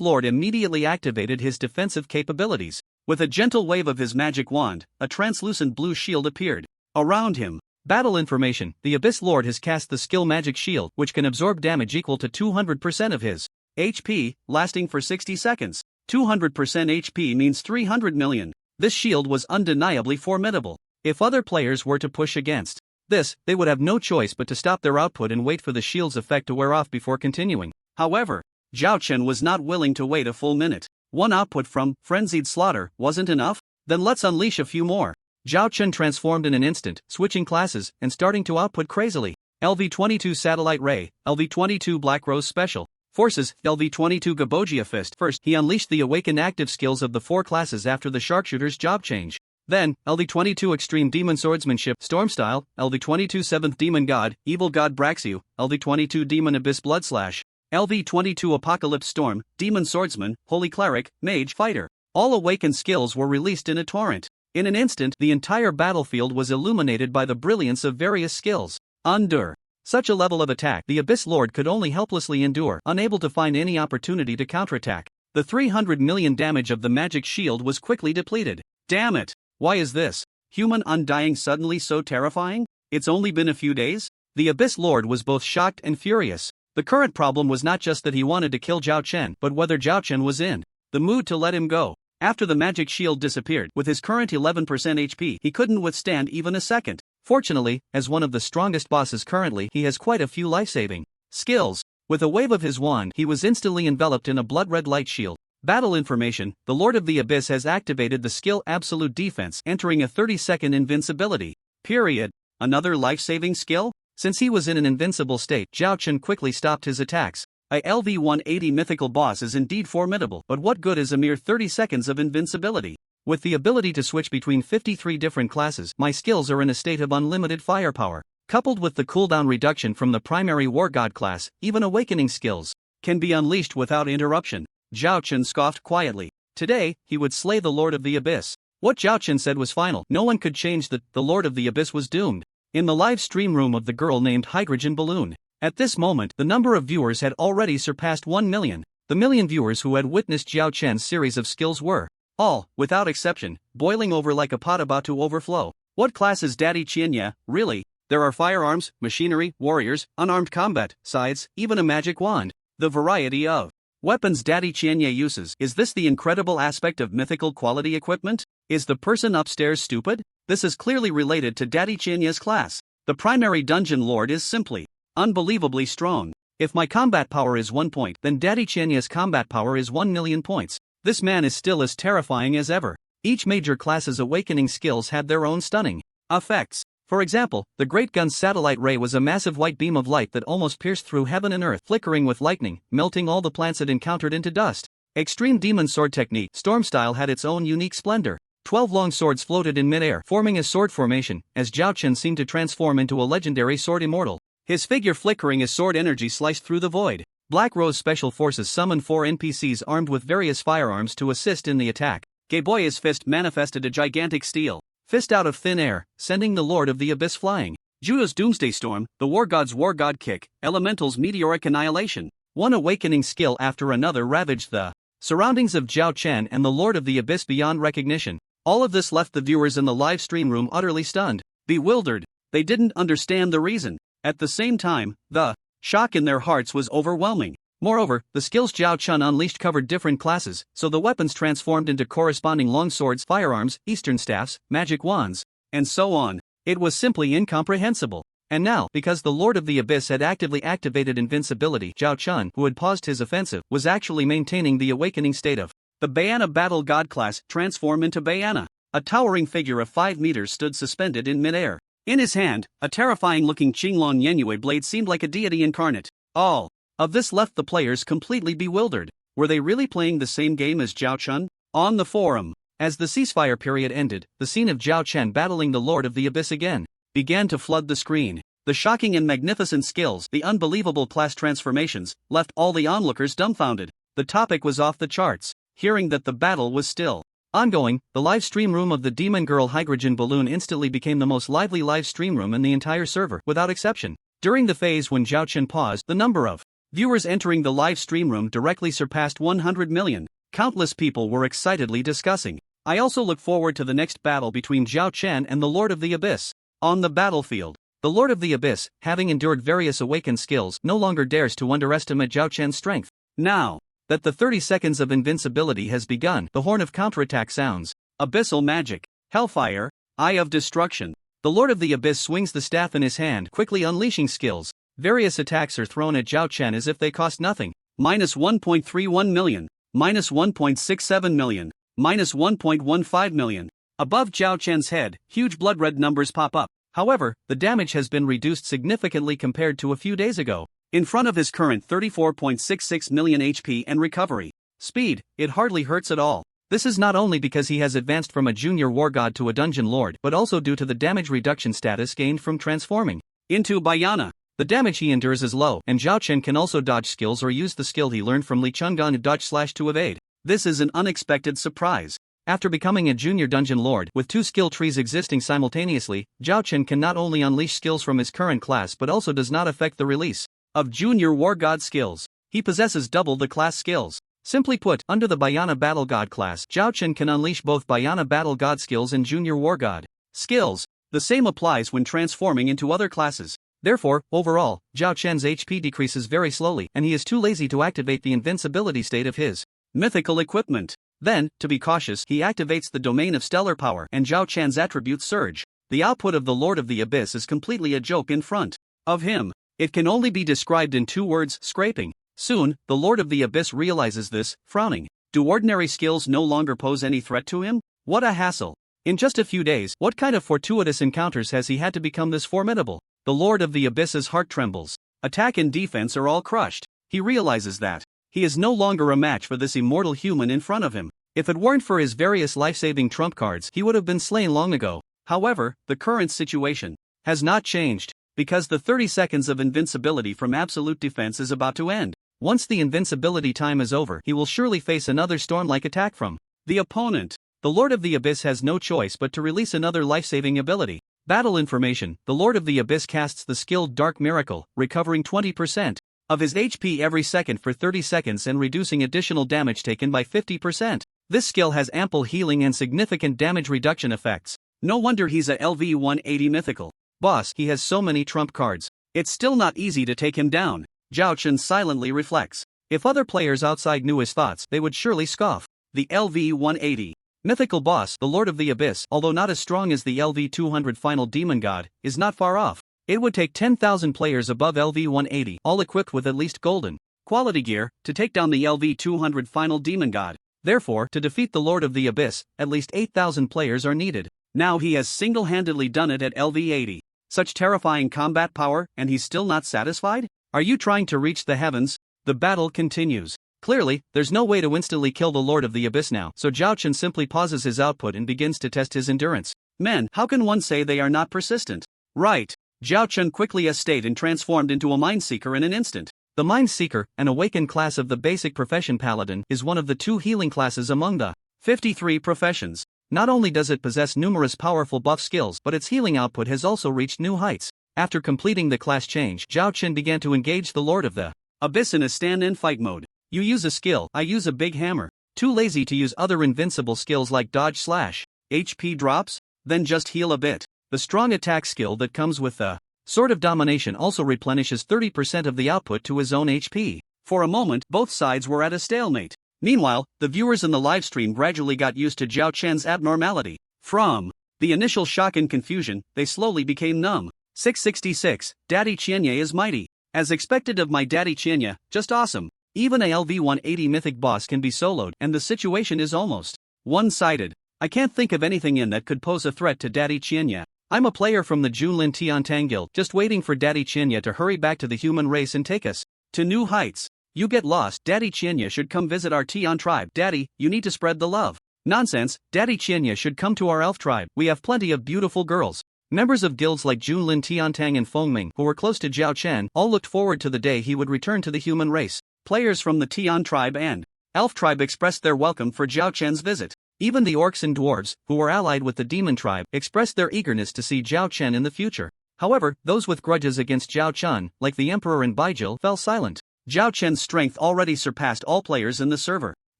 Speaker 2: Lord immediately activated his defensive capabilities. With a gentle wave of his magic wand, a translucent blue shield appeared around him. Battle information: the Abyss Lord has cast the skill Magic Shield, which can absorb damage equal to 200% of his HP, lasting for 60 seconds. 200% HP means 300 million. This shield was undeniably formidable. If other players were to push against this, they would have no choice but to stop their output and wait for the shield's effect to wear off before continuing. However, Zhao Chen was not willing to wait a full minute. One output from Frenzied Slaughter wasn't enough? Then let's unleash a few more. Zhao Chen transformed in an instant, switching classes and starting to output crazily. LV-22 Satellite Ray, LV-22 Black Rose Special Forces, LV-22 Gabogia Fist. First, he unleashed the awakened active skills of the 4 classes after the sharpshooter's job change. Then, LV-22 Extreme Demon Swordsmanship Storm Style, LV-22 7th Demon God, Evil God Braxiu, LV-22 Demon Abyss Bloodslash, LV-22 Apocalypse Storm, Demon Swordsman, Holy Cleric, Mage, Fighter. All awakened skills were released in a torrent. In an instant, the entire battlefield was illuminated by the brilliance of various skills. Under such a level of attack, the Abyss Lord could only helplessly endure, unable to find any opportunity to counterattack. The 300 million damage of the magic shield was quickly depleted. Damn it! Why is this human undying suddenly so terrifying? It's only been a few days? The Abyss Lord was both shocked and furious. The current problem was not just that he wanted to kill Zhao Chen, but whether Zhao Chen was in the mood to let him go. After the magic shield disappeared, with his current 11% HP, he couldn't withstand even a second. Fortunately, as one of the strongest bosses currently, he has quite a few life-saving skills. With a wave of his wand, he was instantly enveloped in a blood-red light shield. Battle information: the Lord of the Abyss has activated the skill Absolute Defense, entering a 30-second invincibility period. Another life-saving skill? Since he was in an invincible state, Zhao Chen quickly stopped his attacks. A LV-180 mythical boss is indeed formidable, but what good is a mere 30 seconds of invincibility? With the ability to switch between 53 different classes, my skills are in a state of unlimited firepower. Coupled with the cooldown reduction from the primary War God class, even awakening skills can be unleashed without interruption. Zhao Chen scoffed quietly. Today, he would slay the Lord of the Abyss. What Zhao Chen said was final. No one could change that. The Lord of the Abyss was doomed. In the live stream room of the girl named Hydrogen Balloon, at this moment, the number of viewers had already surpassed 1 million. The million viewers who had witnessed Zhao Chen's series of skills were all, without exception, boiling over like a pot about to overflow. What class is Daddy Qianyi, really? There are firearms, machinery, warriors, unarmed combat, scythes, even a magic wand. The variety of weapons Daddy Qianyi uses. Is this the incredible aspect of mythical quality equipment? Is the person upstairs stupid? This is clearly related to Daddy Qianyi's class. The primary dungeon lord is simply unbelievably strong. If my combat power is 1 point, then Daddy Qianyi's combat power is 1 million points. This man is still as terrifying as ever. Each major class's awakening skills had their own stunning effects. For example, the Great Gun's satellite ray was a massive white beam of light that almost pierced through heaven and earth, flickering with lightning, melting all the plants it encountered into dust. Extreme Demon Sword Technique Storm Style had its own unique splendor. 12 long swords floated in midair, forming a sword formation, as Zhao Chen seemed to transform into a legendary sword immortal. His figure flickering as sword energy sliced through the void. Black Rose Special Forces summoned 4 NPCs armed with various firearms to assist in the attack. Gaboya's fist manifested a gigantic steel fist out of thin air, sending the Lord of the Abyss flying. Judo's Doomsday Storm, the War God's War God Kick, Elemental's Meteoric Annihilation. One awakening skill after another ravaged the surroundings of Zhao Chen and the Lord of the Abyss beyond recognition. All of this left the viewers in the live stream room utterly stunned, bewildered. They didn't understand the reason. At the same time, the shock in their hearts was overwhelming. Moreover, the skills Zhao Chen unleashed covered different classes, so the weapons transformed into corresponding longswords, firearms, eastern staffs, magic wands, and so on. It was simply incomprehensible. And now, because the Lord of the Abyss had actively activated invincibility, Zhao Chen, who had paused his offensive, was actually maintaining the awakening state of the Bayana Battle God class. Transform into Bayana. A towering figure of 5 meters stood suspended in midair. In his hand, a terrifying-looking Qinglong Yenyue blade seemed like a deity incarnate. All of this left the players completely bewildered. Were they really playing the same game as Zhao Chen? On the forum, as the ceasefire period ended, the scene of Zhao Chen battling the Lord of the Abyss again began to flood the screen. The shocking and magnificent skills, the unbelievable class transformations, left all the onlookers dumbfounded. The topic was off the charts. Hearing that the battle was still ongoing, the live stream room of the Demon Girl Hydrogen Balloon instantly became the most lively live stream room in the entire server, without exception. During the phase when Zhao Chen paused, the number of viewers entering the live stream room directly surpassed 100 million. Countless people were excitedly discussing. I also look forward to the next battle between Zhao Chen and the Lord of the Abyss. On the battlefield, the Lord of the Abyss, having endured various awakened skills, no longer dares to underestimate Zhao Chen's strength. Now that the 30 seconds of invincibility has begun, the horn of counterattack sounds. Abyssal magic, Hellfire, Eye of Destruction. The Lord of the Abyss swings the staff in his hand, quickly unleashing skills. Various attacks are thrown at Zhao Chen as if they cost nothing. Minus 1.31 million, minus 1.67 million, minus 1.15 million. Above Zhao Chen's head, huge blood-red numbers pop up. However, the damage has been reduced significantly compared to a few days ago. In front of his current 34.66 million HP and recovery speed, it hardly hurts at all. This is not only because he has advanced from a junior war god to a dungeon lord, but also due to the damage reduction status gained from transforming into Bayana. The damage he endures is low, and Zhao Chen can also dodge skills or use the skill he learned from Li Chungan dodge / to evade. This is an unexpected surprise. After becoming a junior dungeon lord, with 2 skill trees existing simultaneously, Zhao Chen can not only unleash skills from his current class but also does not affect the release of junior war god skills. He possesses double the class skills. Simply put, under the Bayana Battle God class, Zhao Chen can unleash both Bayana Battle God skills and junior war god skills. The same applies when transforming into other classes. Therefore, overall, Zhao Chen's HP decreases very slowly, and he is too lazy to activate the invincibility state of his mythical equipment. Then, to be cautious, he activates the domain of stellar power, and Zhao Chen's attributes surge. The output of the Lord of the Abyss is completely a joke in front of him. It can only be described in 2 words: scraping. Soon, the Lord of the Abyss realizes this, frowning. Do ordinary skills no longer pose any threat to him? What a hassle. In just a few days, what kind of fortuitous encounters has he had to become this formidable? The Lord of the Abyss's heart trembles. Attack and defense are all crushed. He realizes that he is no longer a match for this immortal human in front of him. If it weren't for his various life-saving trump cards, he would have been slain long ago. However, the current situation has not changed, because the 30 seconds of invincibility from absolute defense is about to end. Once the invincibility time is over, he will surely face another storm-like attack from the opponent. The Lord of the Abyss has no choice but to release another life-saving ability. Battle information: the Lord of the Abyss casts the skill Dark Miracle, recovering 20% of his HP every second for 30 seconds and reducing additional damage taken by 50%. This skill has ample healing and significant damage reduction effects. No wonder he's a LV 180 mythical boss. He has so many trump cards. It's still not easy to take him down. Zhao Chen silently reflects. If other players outside knew his thoughts, they would surely scoff. The LV 180 mythical boss, the Lord of the Abyss, although not as strong as the LV 200 final demon god, is not far off. It would take 10,000 players above LV 180, all equipped with at least golden quality gear, to take down the LV 200 final demon god. Therefore, to defeat the Lord of the Abyss, at least 8,000 players are needed. Now he has single-handedly done it at LV 80. Such terrifying combat power, and he's still not satisfied? Are you trying to reach the heavens? The battle continues. Clearly, there's no way to instantly kill the Lord of the Abyss now, so Zhao Chen simply pauses his output and begins to test his endurance. Men, how can one say they are not persistent? Right. Zhao Chen quickly escaped and transformed into a Mind Seeker in an instant. The Mind Seeker, an awakened class of the basic profession Paladin, is one of the 2 healing classes among the 53 professions. Not only does it possess numerous powerful buff skills, but its healing output has also reached new heights. After completing the class change, Zhao Chen began to engage the Lord of the Abyss in a stand-in fight mode. You use a skill, I use a big hammer. Too lazy to use other invincible skills like dodge slash. HP drops? Then just heal a bit. The strong attack skill that comes with the Sword of Domination also replenishes 30% of the output to his own HP. For a moment, both sides were at a stalemate. Meanwhile, the viewers in the livestream gradually got used to Zhao Chen's abnormality. From the initial shock and confusion, they slowly became numb. 666, Daddy Qianye is mighty. As expected of my Daddy Qianye, just awesome. Even a LV-180 mythic boss can be soloed and the situation is almost one-sided. I can't think of anything in that could pose a threat to Daddy Qianye. I'm a player from the Junlin Tiantang Guild just waiting for Daddy Qianye to hurry back to the human race and take us to new heights. You get lost, Daddy Qianye should come visit our Tian tribe. Daddy, you need to spread the love. Nonsense, Daddy Qianye should come to our elf tribe. We have plenty of beautiful girls. Members of guilds like Junlin Tiantang and Fengming who were close to Zhao Chen all looked forward to the day he would return to the human race. Players from the Tian tribe and elf tribe expressed their welcome for Zhao Chen's visit. Even the orcs and dwarves, who were allied with the demon tribe, expressed their eagerness to see Zhao Chen in the future. However, those with grudges against Zhao Chen, like the Emperor and Baijil, fell silent. Zhao Chen's strength already surpassed all players in the server.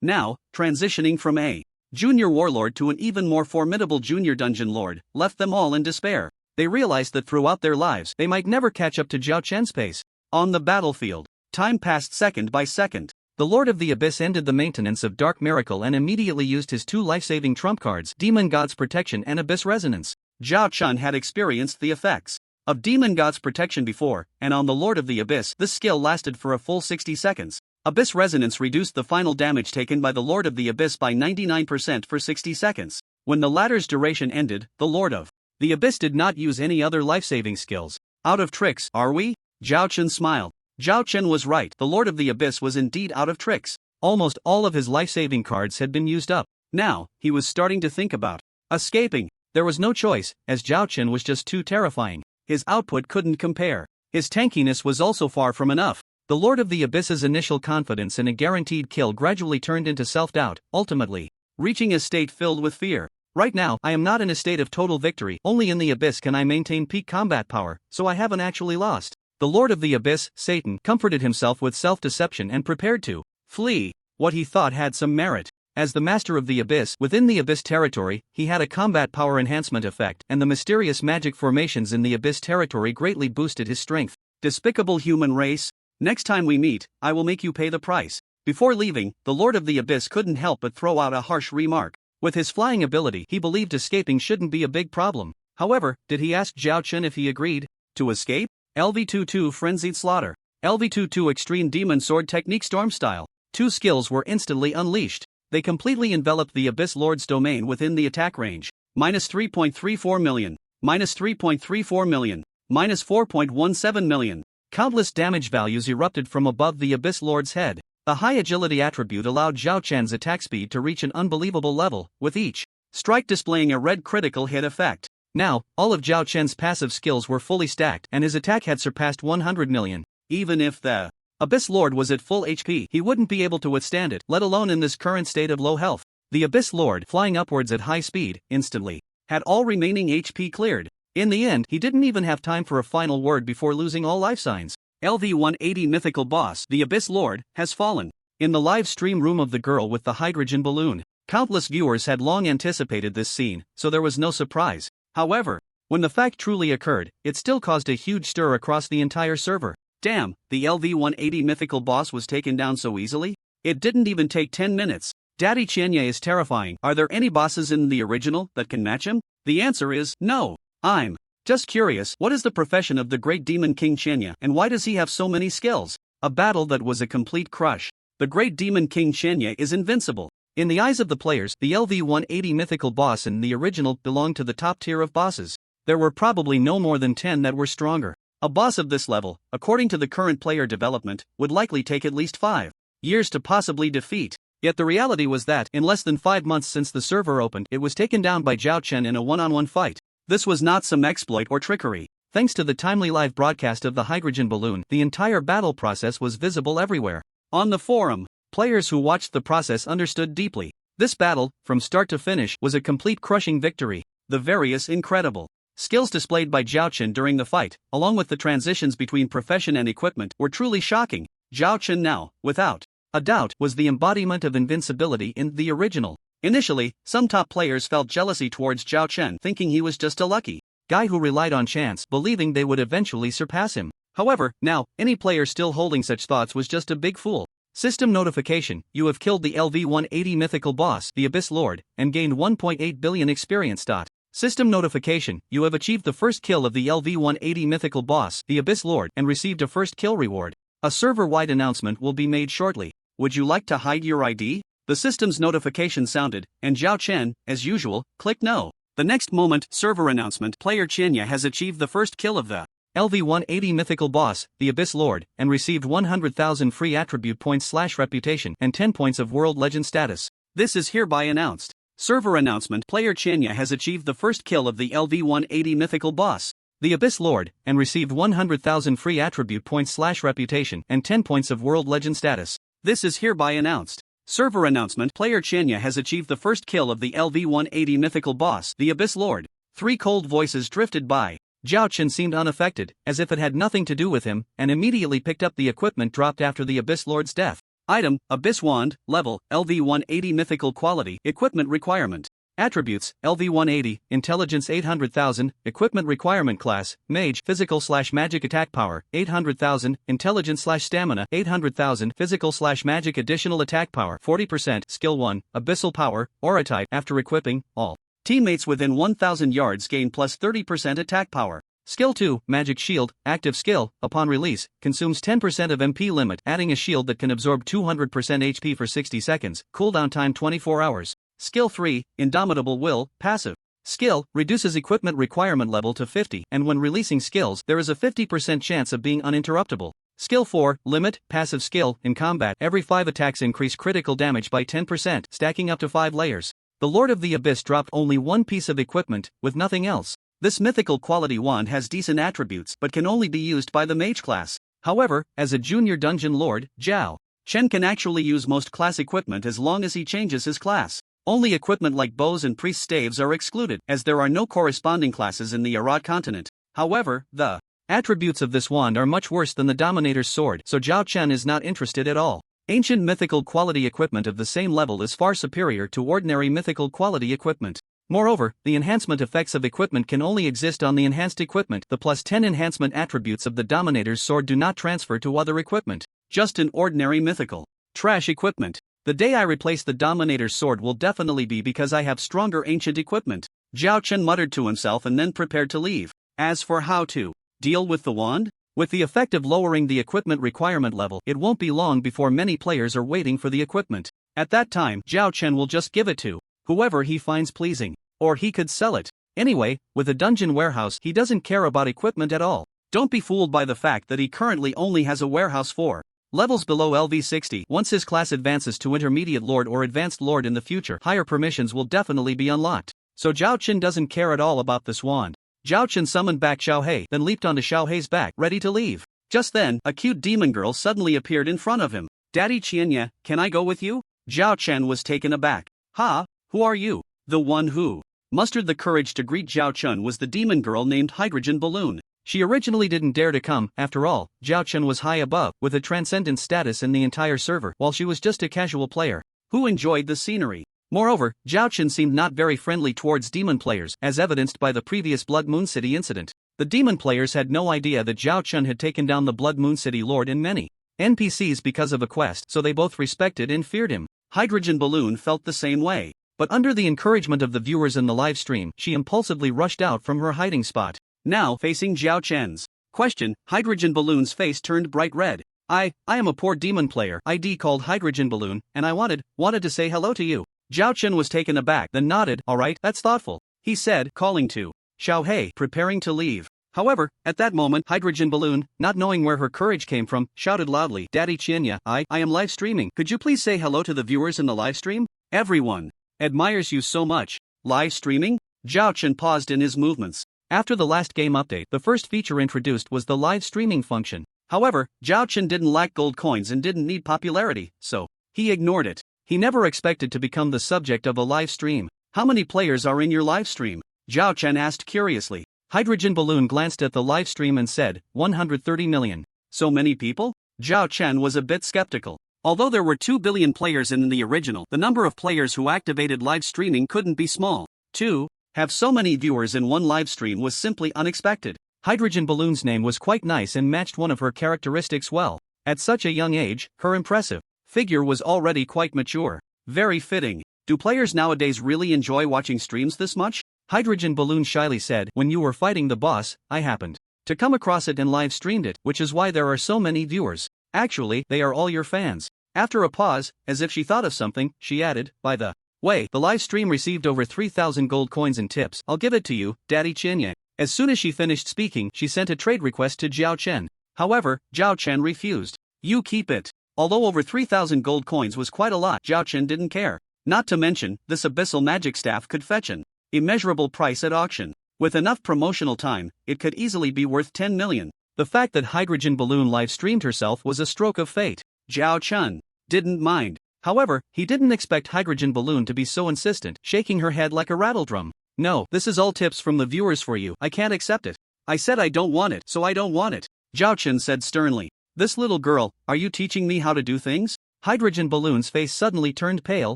Speaker 2: Now, transitioning from a junior warlord to an even more formidable junior dungeon lord, left them all in despair. They realized that throughout their lives, they might never catch up to Zhao Chen's pace. On the battlefield, time passed second by second. The Lord of the Abyss ended the maintenance of Dark Miracle and immediately used his two life-saving trump cards, Demon God's Protection and Abyss Resonance. Zhao Chen had experienced the effects of Demon God's Protection before, and on the Lord of the Abyss, this skill lasted for a full 60 seconds. Abyss Resonance reduced the final damage taken by the Lord of the Abyss by 99% for 60 seconds. When the latter's duration ended, the Lord of the Abyss did not use any other life-saving skills. Out of tricks, are we? Zhao Chen smiled. Zhao Chen was right, the Lord of the Abyss was indeed out of tricks. Almost all of his life-saving cards had been used up. Now, he was starting to think about escaping. There was no choice, as Zhao Chen was just too terrifying. His output couldn't compare. His tankiness was also far from enough. The Lord of the Abyss's initial confidence in a guaranteed kill gradually turned into self-doubt, ultimately reaching a state filled with fear. Right now, I am not in a state of total victory, only in the Abyss can I maintain peak combat power, so I haven't actually lost. The Lord of the Abyss, Satan, comforted himself with self-deception and prepared to flee. What he thought had some merit. As the Master of the Abyss, within the Abyss territory, he had a combat power enhancement effect, and the mysterious magic formations in the Abyss territory greatly boosted his strength. Despicable human race. Next time we meet, I will make you pay the price. Before leaving, the Lord of the Abyss couldn't help but throw out a harsh remark. With his flying ability, he believed escaping shouldn't be a big problem. However, did he ask Zhao Chen if he agreed to escape? LV-22 Frenzied Slaughter. LV-22 Extreme Demon Sword Technique Storm Style. Two skills were instantly unleashed. They completely enveloped the Abyss Lord's domain within the attack range. Minus 3.34 million. Minus 3.34 million. Minus 4.17 million. Countless damage values erupted from above the Abyss Lord's head. The high agility attribute allowed Zhao Chen's attack speed to reach an unbelievable level, with each strike displaying a red critical hit effect. Now, all of Zhao Chen's passive skills were fully stacked and his attack had surpassed 100 million. Even if the Abyss Lord was at full HP, he wouldn't be able to withstand it, let alone in this current state of low health. The Abyss Lord, flying upwards at high speed, instantly had all remaining HP cleared. In the end, he didn't even have time for a final word before losing all life signs. LV-180 Mythical Boss, the Abyss Lord, has fallen. In the live stream room of the girl with the hydrogen balloon, countless viewers had long anticipated this scene, so there was no surprise. However, when the fact truly occurred, it still caused a huge stir across the entire server. Damn, the LV-180 Mythical Boss was taken down so easily? It didn't even take 10 minutes. Daddy Qianye is terrifying. Are there any bosses in the original that can match him? The answer is no. I'm just curious, what is the profession of the great demon king Qianye and why does he have so many skills? A battle that was a complete crush. The great demon king Qianye is invincible. In the eyes of the players, the LV-180 Mythical Boss in the original belonged to the top tier of bosses. There were probably no more than 10 that were stronger. A boss of this level, according to the current player development, would likely take at least 5 years to possibly defeat. Yet the reality was that, in less than 5 months since the server opened, it was taken down by Zhao Chen in a one-on-one fight. This was not some exploit or trickery. Thanks to the timely live broadcast of the hydrogen balloon, the entire battle process was visible everywhere. On the forum, players who watched the process understood deeply. This battle, from start to finish, was a complete crushing victory. The various incredible skills displayed by Zhao Chen during the fight, along with the transitions between profession and equipment, were truly shocking. Zhao Chen now, without a doubt, was the embodiment of invincibility in the original. Initially, some top players felt jealousy towards Zhao Chen, thinking he was just a lucky guy who relied on chance, believing they would eventually surpass him. However, now, any player still holding such thoughts was just a big fool. System notification: you have killed the LV-180 mythical boss, the Abyss Lord, and gained 1.8 billion experience. System notification: you have achieved the first kill of the LV-180 mythical boss, the Abyss Lord, and received a first kill reward. A server-wide announcement will be made shortly. Would you like to hide your ID? The system's notification sounded, and Zhao Chen, as usual, clicked no. The next moment, server announcement: player Chenya has achieved the first kill of the LV-180 mythical boss, the Abyss Lord, and received 100,000 free attribute points/reputation and 10 points of world legend status. This is hereby announced. Server announcement: player Chenya has achieved the first kill of the LV-180 mythical boss, the Abyss Lord, and received 100,000 free attribute points/reputation and 10 points of world legend status. This is hereby announced. Server announcement: player Chenya has achieved the first kill of the LV-180 mythical boss, the Abyss Lord. 3 cold voices drifted by. Zhao Chen seemed unaffected, as if it had nothing to do with him, and immediately picked up the equipment dropped after the Abyss Lord's death. Item: Abyss Wand, Level, LV-180 Mythical Quality, Equipment Requirement. Attributes: LV-180, Intelligence 800,000, Equipment Requirement Class, Mage, Physical/Magic Attack Power, 800,000, Intelligence/Stamina, 800,000, Physical/Magic Additional Attack Power, 40%, Skill 1, Abyssal Power, Aura Type. After equipping, all teammates within 1,000 yards gain plus 30% attack power. Skill 2, Magic Shield, active skill, upon release, consumes 10% of MP limit, adding a shield that can absorb 200% HP for 60 seconds, cooldown time 24 hours. Skill 3, Indomitable Will, passive skill, reduces equipment requirement level to 50, and when releasing skills, there is a 50% chance of being uninterruptible. Skill 4, Limit, passive skill, in combat, every 5 attacks increase critical damage by 10%, stacking up to 5 layers. The Lord of the Abyss dropped only one piece of equipment, with nothing else. This mythical quality wand has decent attributes but can only be used by the mage class. However, as a junior dungeon lord, Zhao Chen can actually use most class equipment as long as he changes his class. Only equipment like bows and priest staves are excluded, as there are no corresponding classes in the Arod continent. However, the attributes of this wand are much worse than the Dominator's sword, so Zhao Chen is not interested at all. Ancient mythical quality equipment of the same level is far superior to ordinary mythical quality equipment. Moreover, the enhancement effects of equipment can only exist on the enhanced equipment. The plus 10 enhancement attributes of the Dominator's sword do not transfer to other equipment, just in ordinary mythical trash equipment. The day I replace the Dominator's sword will definitely be because I have stronger ancient equipment. Zhao Chen muttered to himself and then prepared to leave. As for how to deal with the wand, with the effect of lowering the equipment requirement level, it won't be long before many players are waiting for the equipment. At that time, Zhao Chen will just give it to whoever he finds pleasing. Or he could sell it. Anyway, with a dungeon warehouse, he doesn't care about equipment at all. Don't be fooled by the fact that he currently only has a warehouse for levels below LV60. Once his class advances to Intermediate Lord or Advanced Lord in the future, higher permissions will definitely be unlocked. So Zhao Chen doesn't care at all about this wand. Zhao Chen summoned back Xiaohei, then leaped onto Xiaohei's back, ready to leave. Just then, a cute demon girl suddenly appeared in front of him. Daddy Qianya, can I go with you? Zhao Chen was taken aback. Ha, who are you? The one who mustered the courage to greet Zhao Chen was the demon girl named Hydrogen Balloon. She originally didn't dare to come. After all, Zhao Chen was high above, with a transcendent status in the entire server, while she was just a casual player who enjoyed the scenery. Moreover, Zhao Chen seemed not very friendly towards demon players, as evidenced by the previous Blood Moon City incident. The demon players had no idea that Zhao Chen had taken down the Blood Moon City Lord and many NPCs because of a quest, so they both respected and feared him. Hydrogen Balloon felt the same way. But under the encouragement of the viewers in the live stream, she impulsively rushed out from her hiding spot. Now facing Zhao Chen's question, Hydrogen Balloon's face turned bright red. I am a poor demon player, ID called Hydrogen Balloon, and I wanted to say hello to you. Zhao Chen was taken aback, then nodded. Alright, that's thoughtful, he said, calling to Xiaohei, preparing to leave. However, at that moment, Hydrogen Balloon, not knowing where her courage came from, shouted loudly, Daddy Qianya, I am live streaming. Could you please say hello to the viewers in the live stream? Everyone admires you so much. Live streaming? Zhao Chen paused in his movements. After the last game update, the first feature introduced was the live streaming function. However, Zhao Chen didn't lack gold coins and didn't need popularity, so he ignored it. He never expected to become the subject of a live stream. How many players are in your live stream? Zhao Chen asked curiously. Hydrogen Balloon glanced at the live stream and said, 130 million. So many people? Zhao Chen was a bit skeptical. Although there were 2 billion players in the original, the number of players who activated live streaming couldn't be small. 2. Have so many viewers in one live stream was simply unexpected.
Speaker 1: Hydrogen Balloon's name was quite nice and matched one of her characteristics well. At such a young age, her impressive figure was already quite mature.
Speaker 2: Very fitting. Do players nowadays really enjoy watching streams this much?
Speaker 1: Hydrogen Balloon shyly said, when you were fighting the boss, I happened to come across it and live streamed it, which is why there are so many viewers. Actually, they are all your fans. After a pause, as if she thought of something, she added, by the way, the live stream received over 3,000 gold coins and tips. I'll give it to you, Daddy Qianye. As soon as she finished speaking, she sent a trade request to Zhao Chen. However, Zhao Chen refused. You keep it. Although over 3,000 gold coins was quite a lot, Zhao Chen didn't care. Not to mention, this abyssal magic staff could fetch an immeasurable price at auction. With enough promotional time, it could easily be worth 10 million. The fact that Hydrogen Balloon live streamed herself was a stroke of fate.
Speaker 2: Zhao Chen didn't mind.
Speaker 1: However, he didn't expect Hydrogen Balloon to be so insistent, shaking her head like a rattledrum. No, this is all tips from the viewers for you. I can't accept it.
Speaker 2: I said I don't want it, so I don't want it, Zhao Chen said sternly. This little girl, are you teaching me how to do things?
Speaker 1: Hydrogen Balloon's face suddenly turned pale,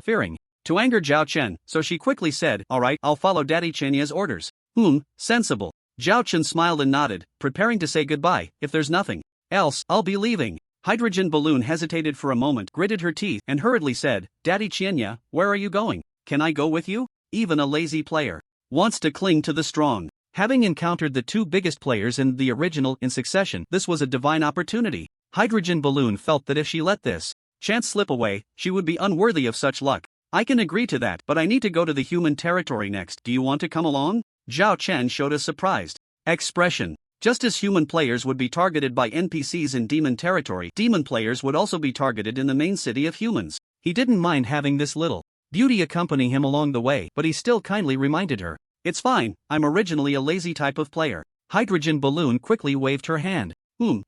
Speaker 1: fearing
Speaker 2: to anger Zhao Chen, so she quickly said, alright, I'll follow Daddy Qianye's orders. Sensible. Zhao Chen smiled and nodded, preparing to say goodbye. If there's nothing else, I'll be leaving. Hydrogen Balloon hesitated for a moment, gritted her teeth, and hurriedly said, Daddy Qianye, where are you going? Can I go with you? Even a lazy player wants to cling to the strong.
Speaker 1: Having encountered the 2 biggest players in the original in succession, this was a divine opportunity. Hydrogen Balloon felt that if she let this chance slip away, she would be unworthy of such luck.
Speaker 2: I can agree to that, but I need to go to the human territory next. Do you want to come along? Zhao Chen showed a surprised expression. Just as human players would be targeted by NPCs in demon territory, demon players would also be targeted in the main city of humans.
Speaker 1: He didn't mind having this little beauty accompany him along the way, but he still kindly reminded her,
Speaker 2: it's fine, I'm originally a lazy type of player.
Speaker 1: Hydrogen Balloon quickly waved her hand.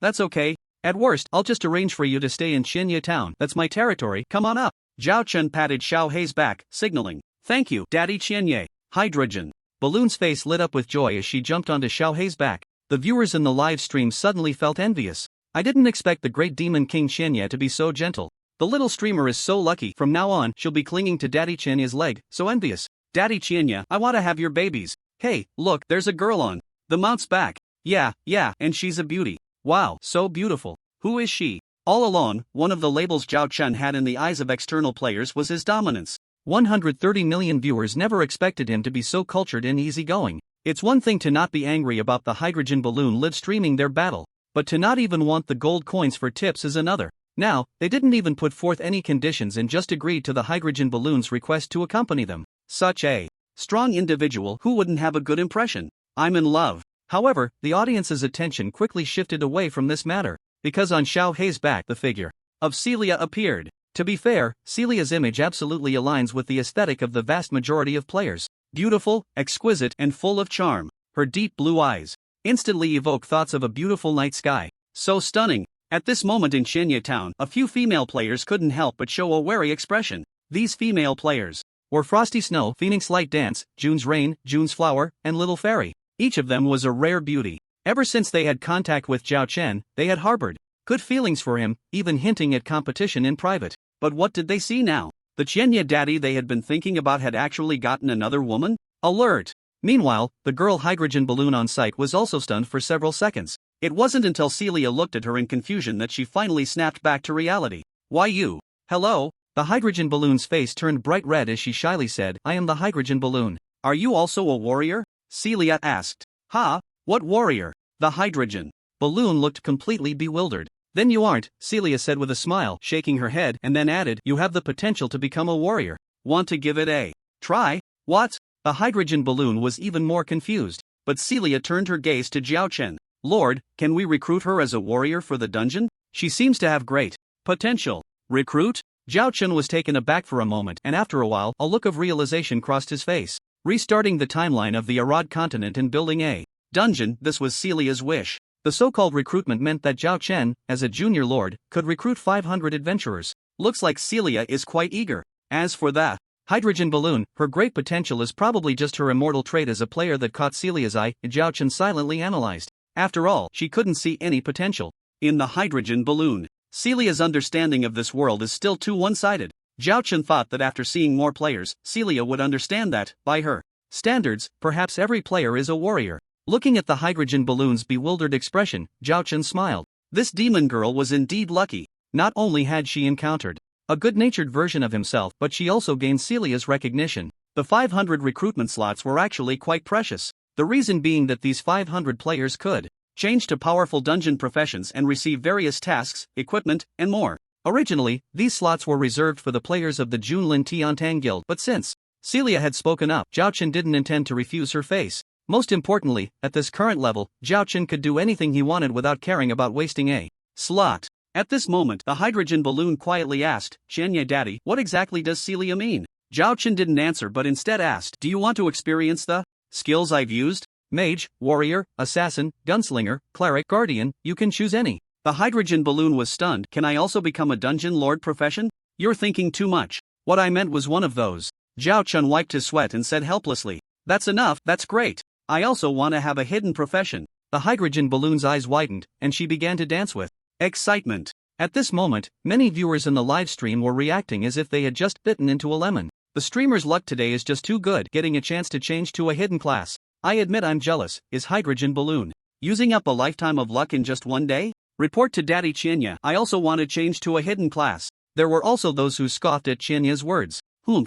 Speaker 2: That's okay. At worst, I'll just arrange for you to stay in Qianye Town. That's my territory, come on up. Zhao Chen patted Xiao Hei's back, signaling, thank you, Daddy Qianye. Hydrogen
Speaker 1: Balloon's face lit up with joy as she jumped onto Xiao Hei's back. The viewers in the live stream suddenly felt envious. I didn't expect the great demon king Qianye to be so gentle. The little streamer is so lucky. From now on, she'll be clinging to Daddy Qianye's leg, so envious.
Speaker 2: Daddy Qianye, I want to have your babies. Hey, look, there's a girl on the mount's back. Yeah, and she's a beauty. Wow, so beautiful. Who is she? All along, one of the labels Zhao Chen had in the eyes of external players was his dominance.
Speaker 1: 130 million viewers never expected him to be so cultured and easygoing. It's one thing to not be angry about the Hydrogen Balloon live streaming their battle, but to not even want the gold coins for tips is another. Now, they didn't even put forth any conditions and just agreed to the Hydrogen Balloon's request to accompany them.
Speaker 2: Such a strong individual, who wouldn't have a good impression? I'm in love.
Speaker 1: However, the audience's attention quickly shifted away from this matter, because on Xiao Hei's back the figure of Celia appeared. To be fair, Celia's image absolutely aligns with the aesthetic of the vast majority of players. Beautiful, exquisite, and full of charm. Her deep blue eyes instantly evoke thoughts of a beautiful night sky. So stunning. At this moment in Qianye Town, a few female players couldn't help but show a wary expression. These female players were Frosty Snow, Phoenix Light Dance, June's Rain, June's Flower, and Little Fairy. Each of them was a rare beauty. Ever since they had contact with Zhao Chen, they had harbored good feelings for him, even hinting at competition in private. But what did they see now? The Qianye daddy they had been thinking about had actually gotten another woman? Alert! Meanwhile, the girl Hydrogen Balloon on site was also stunned for several seconds. It wasn't until Celia looked at her in confusion that she finally snapped back to reality. Why you? Hello? The Hydrogen Balloon's face turned bright red as she shyly said, I am the Hydrogen Balloon. Are you also a warrior? Celia asked. Ha? What warrior? The Hydrogen Balloon looked completely bewildered. Then you aren't, Celia said with a smile, shaking her head, and then added, you have the potential to become a warrior. Want to give it a try? What? The Hydrogen Balloon was even more confused. But Celia turned her gaze to Zhao Chen. Lord, can we recruit her as a warrior for the dungeon? She seems to have great potential. Recruit? Zhao Chen was taken aback for a moment, and after a while, a look of realization crossed his face. Restarting the timeline of the Arod continent and building a dungeon, this was Celia's wish. The so-called recruitment meant that Zhao Chen, as a junior lord, could recruit 500 adventurers. Looks like Celia is quite eager. As for the Hydrogen Balloon, her great potential is probably just her immortal trait as a player that caught Celia's eye, Zhao Chen silently analyzed. After all, she couldn't see any potential in the Hydrogen Balloon.
Speaker 2: Celia's understanding of this world is still too one-sided. Zhao Chen thought that after seeing more players, Celia would understand that, by her standards, perhaps every player is a warrior. Looking at the hydrogen balloon's bewildered expression, Zhao Chen smiled. This demon girl was indeed lucky. Not only had she encountered a good-natured version of himself, but she also gained Celia's recognition. The 500 recruitment slots were actually quite precious. The reason being that these 500 players could change to powerful dungeon professions and receive various tasks, equipment, and more. Originally, these slots were reserved for the players of the Junlin Tiantang Guild, but since Celia had spoken up, Zhao Chen didn't intend to refuse her face. Most importantly, at this current level, Zhao Chen could do anything he wanted without caring about wasting a slot. At this moment, the hydrogen balloon quietly asked, "Xianye Daddy, what exactly does Celia mean?" Zhao Chen didn't answer but instead asked, "Do you want to experience the skills I've used? Mage, warrior, assassin, gunslinger, cleric, guardian, you can choose any." The hydrogen balloon was stunned. "Can I also become a dungeon lord profession?" "You're thinking too much. What I meant was one of those." Zhao Chen wiped his sweat and said helplessly, "That's enough, that's great. I also want to have a hidden profession." The hydrogen balloon's eyes widened, and she began to dance with excitement. At this moment, many viewers in the live stream were reacting as if they had just bitten into a lemon. The streamer's luck today is just too good, getting a chance to change to a hidden class. "I admit I'm jealous," is hydrogen balloon. "Using up a lifetime of luck in just one day?" Report to Daddy Qianye, "I also want to change to a hidden class." There were also those who scoffed at Qianye's words.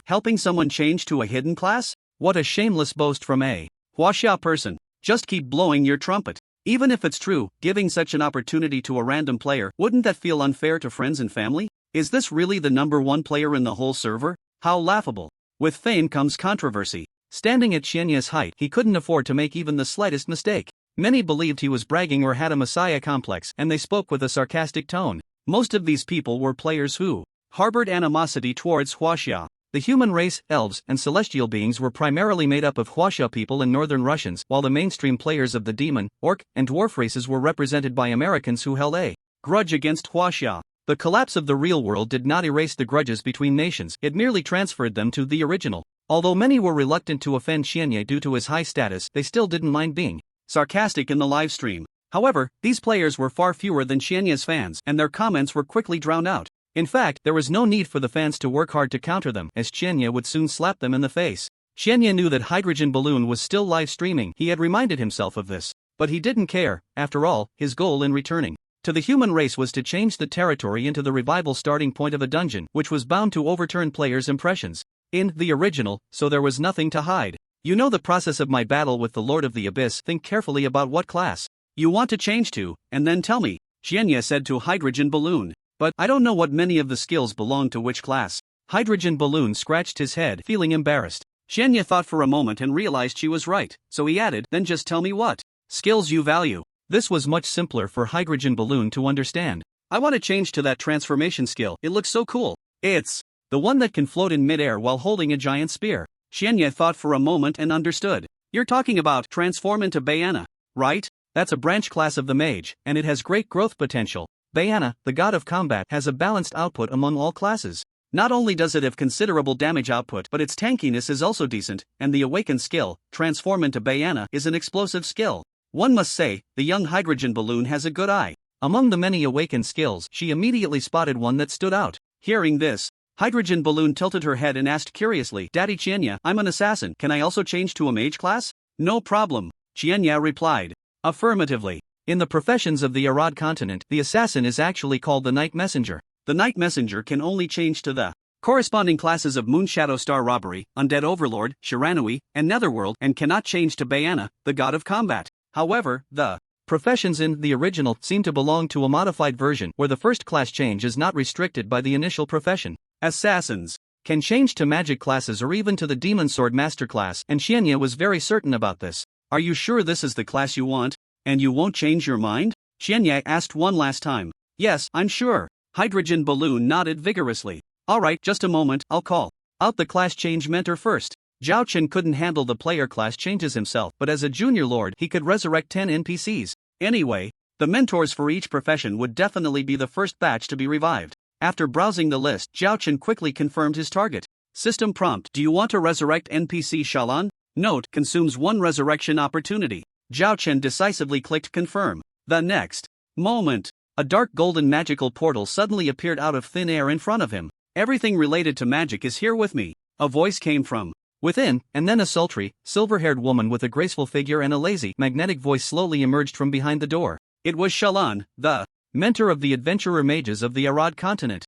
Speaker 2: Helping someone change to a hidden class? What a shameless boast from a Huaxia person. Just keep blowing your trumpet. Even if it's true, giving such an opportunity to a random player, wouldn't that feel unfair to friends and family? Is this really the #1 player in the whole server? How laughable. With fame comes controversy. Standing at Qianye's height, he couldn't afford to make even the slightest mistake. Many believed he was bragging or had a messiah complex, and they spoke with a sarcastic tone. Most of these people were players who harbored animosity towards Huaxia. The human race, elves, and celestial beings were primarily made up of Huaxia people and northern Russians, while the mainstream players of the demon, orc, and dwarf races were represented by Americans who held a grudge against Huaxia. The collapse of the real world did not erase the grudges between nations, it merely transferred them to the original. Although many were reluctant to offend Qianye due to his high status, they still didn't mind being sarcastic in the livestream. However, these players were far fewer than Qianye's fans, and their comments were quickly drowned out. In fact, there was no need for the fans to work hard to counter them, as Qianye would soon slap them in the face. Qianye knew that Hydrogen Balloon was still live streaming, he had reminded himself of this. But he didn't care. After all, his goal in returning to the human race was to change the territory into the revival starting point of a dungeon, which was bound to overturn players' impressions in the original, so there was nothing to hide. "You know the process of my battle with the Lord of the Abyss. Think carefully about what class you want to change to, and then tell me," Qianye said to Hydrogen Balloon. "But I don't know what many of the skills belong to which class." Hydrogen Balloon scratched his head, feeling embarrassed. Qianye thought for a moment and realized she was right, so he added, "Then just tell me what skills you value." This was much simpler for Hydrogen Balloon to understand. "I want to change to that transformation skill, it looks so cool. It's the one that can float in midair while holding a giant spear." Qianye thought for a moment and understood. "You're talking about transform into Bayana, right? That's a branch class of the mage, and it has great growth potential. Bayana, the god of combat, has a balanced output among all classes. Not only does it have considerable damage output, but its tankiness is also decent, and the awakened skill, transform into Bayana, is an explosive skill. One must say, the young Hydrogen Balloon has a good eye." Among the many awakened skills, she immediately spotted one that stood out. Hearing this, Hydrogen Balloon tilted her head and asked curiously, "Daddy Qianye, I'm an assassin, can I also change to a mage class?" "No problem," Qianye replied affirmatively. In the professions of the Arod continent, the assassin is actually called the Night Messenger. The Night Messenger can only change to the corresponding classes of Moonshadow Star Robbery, Undead Overlord, Shiranui, and Netherworld, and cannot change to Bayana, the god of combat. However, the professions in the original seem to belong to a modified version where the first class change is not restricted by the initial profession. Assassins can change to magic classes or even to the Demon Sword Master class, and Qianye was very certain about this. "Are you sure this is the class you want? And you won't change your mind?" Qianye asked one last time. "Yes, I'm sure." Hydrogen Balloon nodded vigorously. "Alright, just a moment, I'll call out the class change mentor first." Zhao Chen couldn't handle the player class changes himself, but as a junior lord he could resurrect 10 NPCs. Anyway, the mentors for each profession would definitely be the first batch to be revived. After browsing the list, Zhao Chen quickly confirmed his target. System prompt: "Do you want to resurrect NPC Shalan? Note, consumes 1 resurrection opportunity." Zhao Chen decisively clicked confirm. The next moment, A dark golden magical portal suddenly appeared out of thin air in front of him. Everything related to magic is here with me. A voice came from within, and then a sultry, silver-haired woman with a graceful figure and a lazy, magnetic voice slowly emerged from behind the door. It was Shallan, the mentor of the adventurer mages of the Arod continent.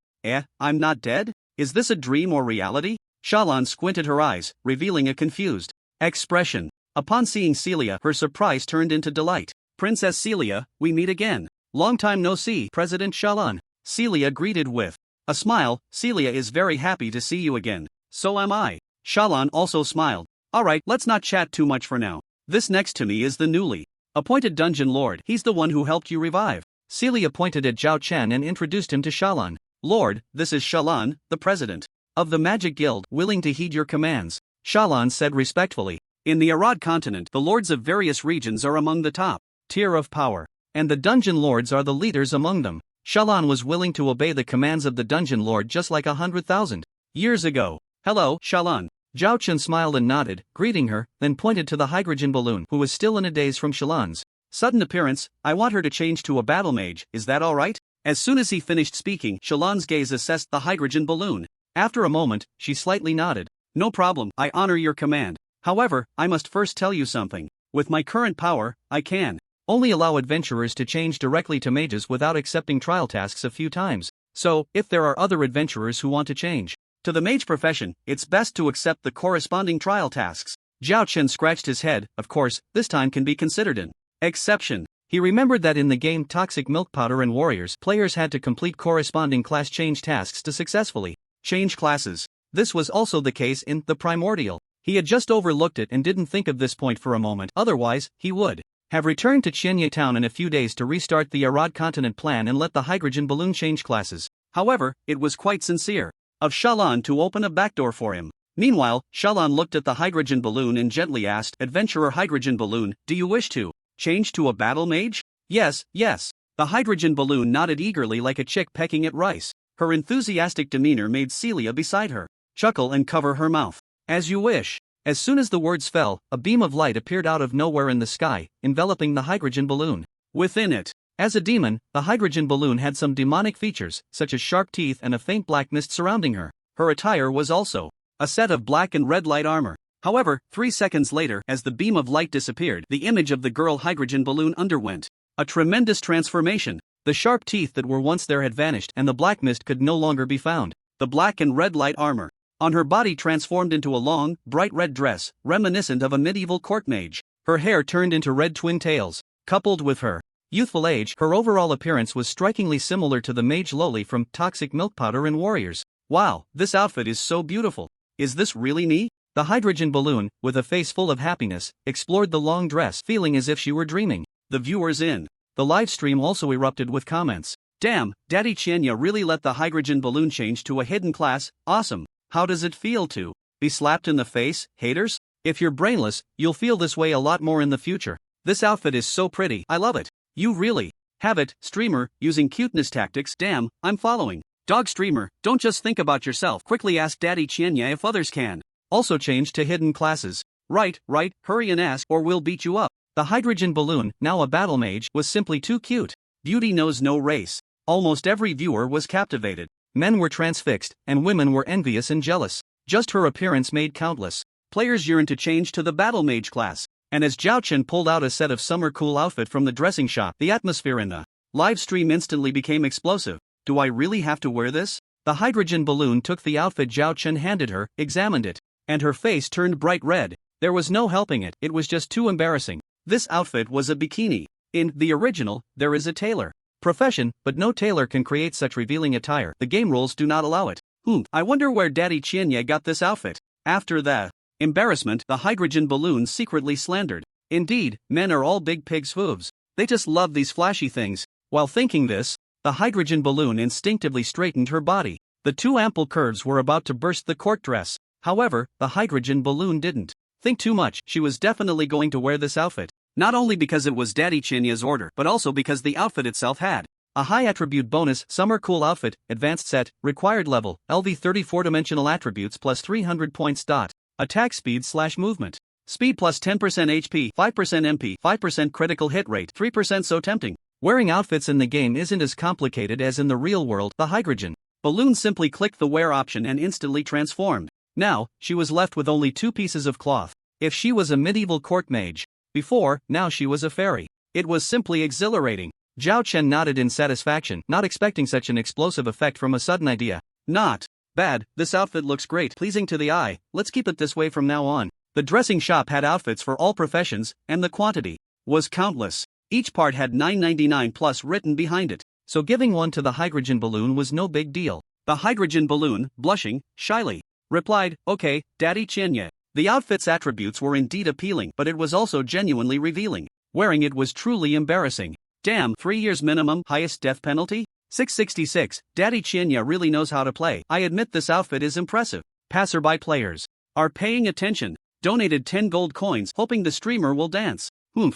Speaker 2: I'm not dead? Is this a dream or reality? Shallan squinted her eyes, revealing a confused expression. Upon seeing Celia, her surprise turned into delight. Princess Celia, we meet again. Long time no see, President Shallan. Celia greeted with a smile. Celia is very happy to see you again. So am I. Shallan also smiled. Alright, let's not chat too much for now. This next to me is the newly appointed Dungeon Lord. He's the one who helped you revive. Celia pointed at Zhao Chen and introduced him to Shallan. Lord, this is Shallan, the president of the Magic Guild, willing to heed your commands. Shallan said respectfully. In the Arod continent, the lords of various regions are among the top tier of power, and the Dungeon Lords are the leaders among them. Shallan was willing to obey the commands of the Dungeon Lord just like 100,000 years ago. Hello, Shallan. Zhao Chen smiled and nodded, greeting her, then pointed to the hydrogen balloon, who was still in a daze from Shallan's sudden appearance. I want her to change to a battle mage, is that alright? As soon as he finished speaking, Shallan's gaze assessed the hydrogen balloon. After a moment, she slightly nodded. No problem, I honor your command. However, I must first tell you something. With my current power, I can only allow adventurers to change directly to mages without accepting trial tasks a few times. So, if there are other adventurers who want to change to the mage profession, it's best to accept the corresponding trial tasks. Zhao Chen scratched his head. Of course, this time can be considered an exception. He remembered that in the game Toxic Milk Powder and Warriors, players had to complete corresponding class change tasks to successfully change classes. This was also the case in The Primordial. He had just overlooked it and didn't think of this point for a moment, otherwise, he would have returned to Qianye Town in a few days to restart the Arod continent plan and let the hydrogen balloon change classes. However, it was quite sincere of Shallan to open a backdoor for him. Meanwhile, Shallan looked at the hydrogen balloon and gently asked, Adventurer Hydrogen Balloon, do you wish to change to a battle mage? Yes, yes. The hydrogen balloon nodded eagerly like a chick pecking at rice. Her enthusiastic demeanor made Celia beside her chuckle and cover her mouth. As you wish. As soon as the words fell, a beam of light appeared out of nowhere in the sky, enveloping the hydrogen balloon. Within it, as a demon, the hydrogen balloon had some demonic features, such as sharp teeth and a faint black mist surrounding her. Her attire was also a set of black and red light armor. However, 3 seconds later, as the beam of light disappeared, the image of the girl hydrogen balloon underwent a tremendous transformation. The sharp teeth that were once there had vanished and the black mist could no longer be found. The black and red light armor on her body transformed into a long, bright red dress, reminiscent of a medieval court mage. Her hair turned into red twin tails. Coupled with her youthful age, her overall appearance was strikingly similar to the mage Loli from Toxic Milk Powder and Warriors. Wow, this outfit is so beautiful. Is this really me? The hydrogen balloon, with a face full of happiness, explored the long dress, feeling as if she were dreaming. The viewers in the live stream also erupted with comments. Damn, Daddy Qianye really let the hydrogen balloon change to a hidden class. Awesome. How does it feel to be slapped in the face, haters? If you're brainless, you'll feel this way a lot more in the future. This outfit is so pretty, I love it. You really have it, streamer, using cuteness tactics. Damn, I'm following. Dog streamer, don't just think about yourself. Quickly ask Daddy Qianye if others can also change to hidden classes. Right, hurry and ask or we'll beat you up. The hydrogen balloon, now a battle mage, was simply too cute. Beauty knows no race. Almost every viewer was captivated. Men were transfixed, and women were envious and jealous. Just her appearance made countless players yearn to change to the battle mage class. And as Zhao Chen pulled out a set of summer cool outfit from the dressing shop, the atmosphere in the live stream instantly became explosive. Do I really have to wear this? The hydrogen balloon took the outfit Zhao Chen handed her, examined it, and her face turned bright red. There was no helping it, it was just too embarrassing. This outfit was a bikini. In the original, there is a tailor profession, but no tailor can create such revealing attire. The game rules do not allow it. I wonder where Daddy Qianye got this outfit. After the embarrassment, the hydrogen balloon secretly slandered. Indeed, men are all big pigs' hooves. They just love these flashy things. While thinking this, the hydrogen balloon instinctively straightened her body. The two ample curves were about to burst the court dress. However, the hydrogen balloon didn't think too much. She was definitely going to wear this outfit. Not only because it was Daddy Qianye's order, but also because the outfit itself had a high attribute bonus. Summer cool outfit, advanced set, required level, LV 34 dimensional attributes plus 300 points. Attack speed / movement speed plus 10% HP, 5% MP, 5% critical hit rate, 3% so tempting.
Speaker 1: Wearing outfits in the game isn't as complicated as in the real world. The hydrogen balloon simply clicked the wear option and instantly transformed. Now, she was left with only 2 pieces of cloth. If she was a medieval court mage before, now she was a fairy. It was simply exhilarating. Zhao Chen nodded in satisfaction, not expecting such an explosive effect from a sudden idea. Not bad, this outfit looks great, pleasing to the eye, let's keep it this way from now on. The dressing shop had outfits for all professions, and the quantity was countless. Each part had $9.99 plus written behind it, so giving one to the hydrogen balloon was no big deal. The hydrogen balloon, blushing, shyly, replied, "Okay, Daddy Chinya." The outfit's attributes were indeed appealing, but it was also genuinely revealing. Wearing it was truly embarrassing. Damn, 3 years minimum, highest death penalty? 666, Daddy Chinya really knows how to play. I admit this outfit is impressive. Passerby players are paying attention. Donated 10 gold coins, hoping the streamer will dance.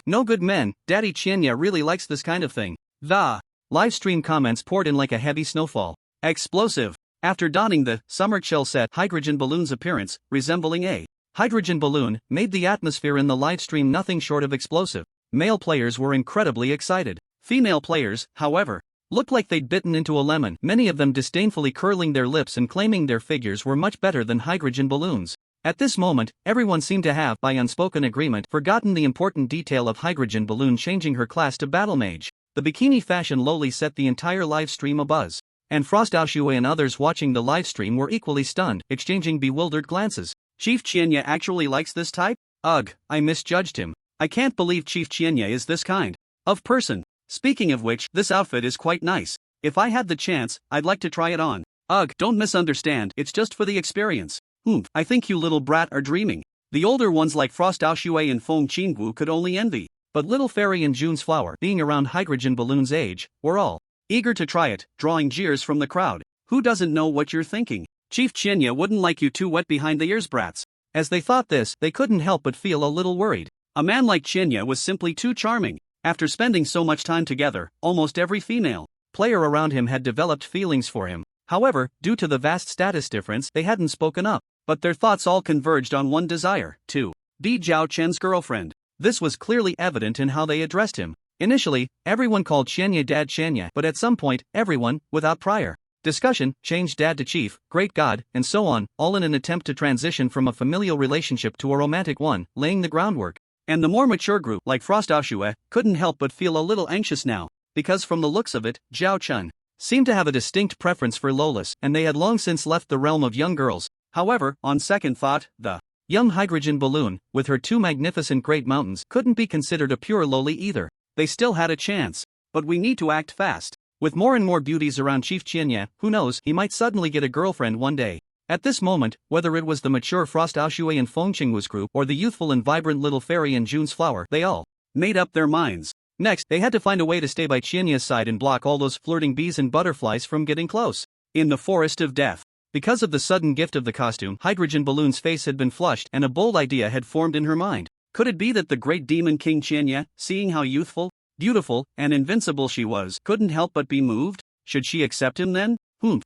Speaker 1: No good men, Daddy Chinya really likes this kind of thing. The livestream comments poured in like a heavy snowfall. Explosive. After donning the summer chill set, hydrogen balloon's appearance, resembling a hydrogen balloon, made the atmosphere in the livestream nothing short of explosive. Male players were incredibly excited. Female players, however, looked like they'd bitten into a lemon, many of them disdainfully curling their lips and claiming their figures were much better than hydrogen balloons. At this moment, everyone seemed to have, by unspoken agreement, forgotten the important detail of hydrogen balloon changing her class to battle mage. The bikini fashion lowly set the entire livestream abuzz. And Frost Aoshue and others watching the livestream were equally stunned, exchanging bewildered glances. Chief Chienya actually likes this type? Ugh, I misjudged him. I can't believe Chief Chienya is this kind of person. Speaking of which, this outfit is quite nice. If I had the chance, I'd like to try it on. Ugh, don't misunderstand, it's just for the experience. I think you little brat are dreaming. The older ones like Frost Aoshue and Feng Qingwu could only envy. But Little Fairy and June's Flower, being around hydrogen balloon's age, were all eager to try it, drawing jeers from the crowd. Who doesn't know what you're thinking? Chief Chienya wouldn't like you too wet behind the ears, brats. As they thought this, they couldn't help but feel a little worried. A man like Chienya was simply too charming. After spending so much time together, almost every female player around him had developed feelings for him. However, due to the vast status difference, they hadn't spoken up. But their thoughts all converged on one desire, to be Zhao Chen's girlfriend. This was clearly evident in how they addressed him. Initially, everyone called Chienya Dad Chienya, but at some point, everyone, without prior discussion, changed Dad to Chief, Great God, and so on, all in an attempt to transition from a familial relationship to a romantic one, laying the groundwork. And the more mature group, like Frost Aoshue, couldn't help but feel a little anxious now, because from the looks of it, Zhao Chen seemed to have a distinct preference for Lolas, and they had long since left the realm of young girls. However, on second thought, the young hydrogen balloon, with her 2 magnificent great mountains, couldn't be considered a pure loli either. They still had a chance. But we need to act fast. With more and more beauties around Chief Chienya, who knows, he might suddenly get a girlfriend one day. At this moment, whether it was the mature Frost Aoshue and Feng Qingwu's group or the youthful and vibrant Little Fairy and June's Flower, they all made up their minds. Next, they had to find a way to stay by Chienya's side and block all those flirting bees and butterflies from getting close. In the Forest of Death. Because of the sudden gift of the costume, hydrogen balloon's face had been flushed and a bold idea had formed in her mind. Could it be that the great demon king Chienya, seeing how youthful, beautiful, and invincible she was, couldn't help but be moved? Should she accept him then?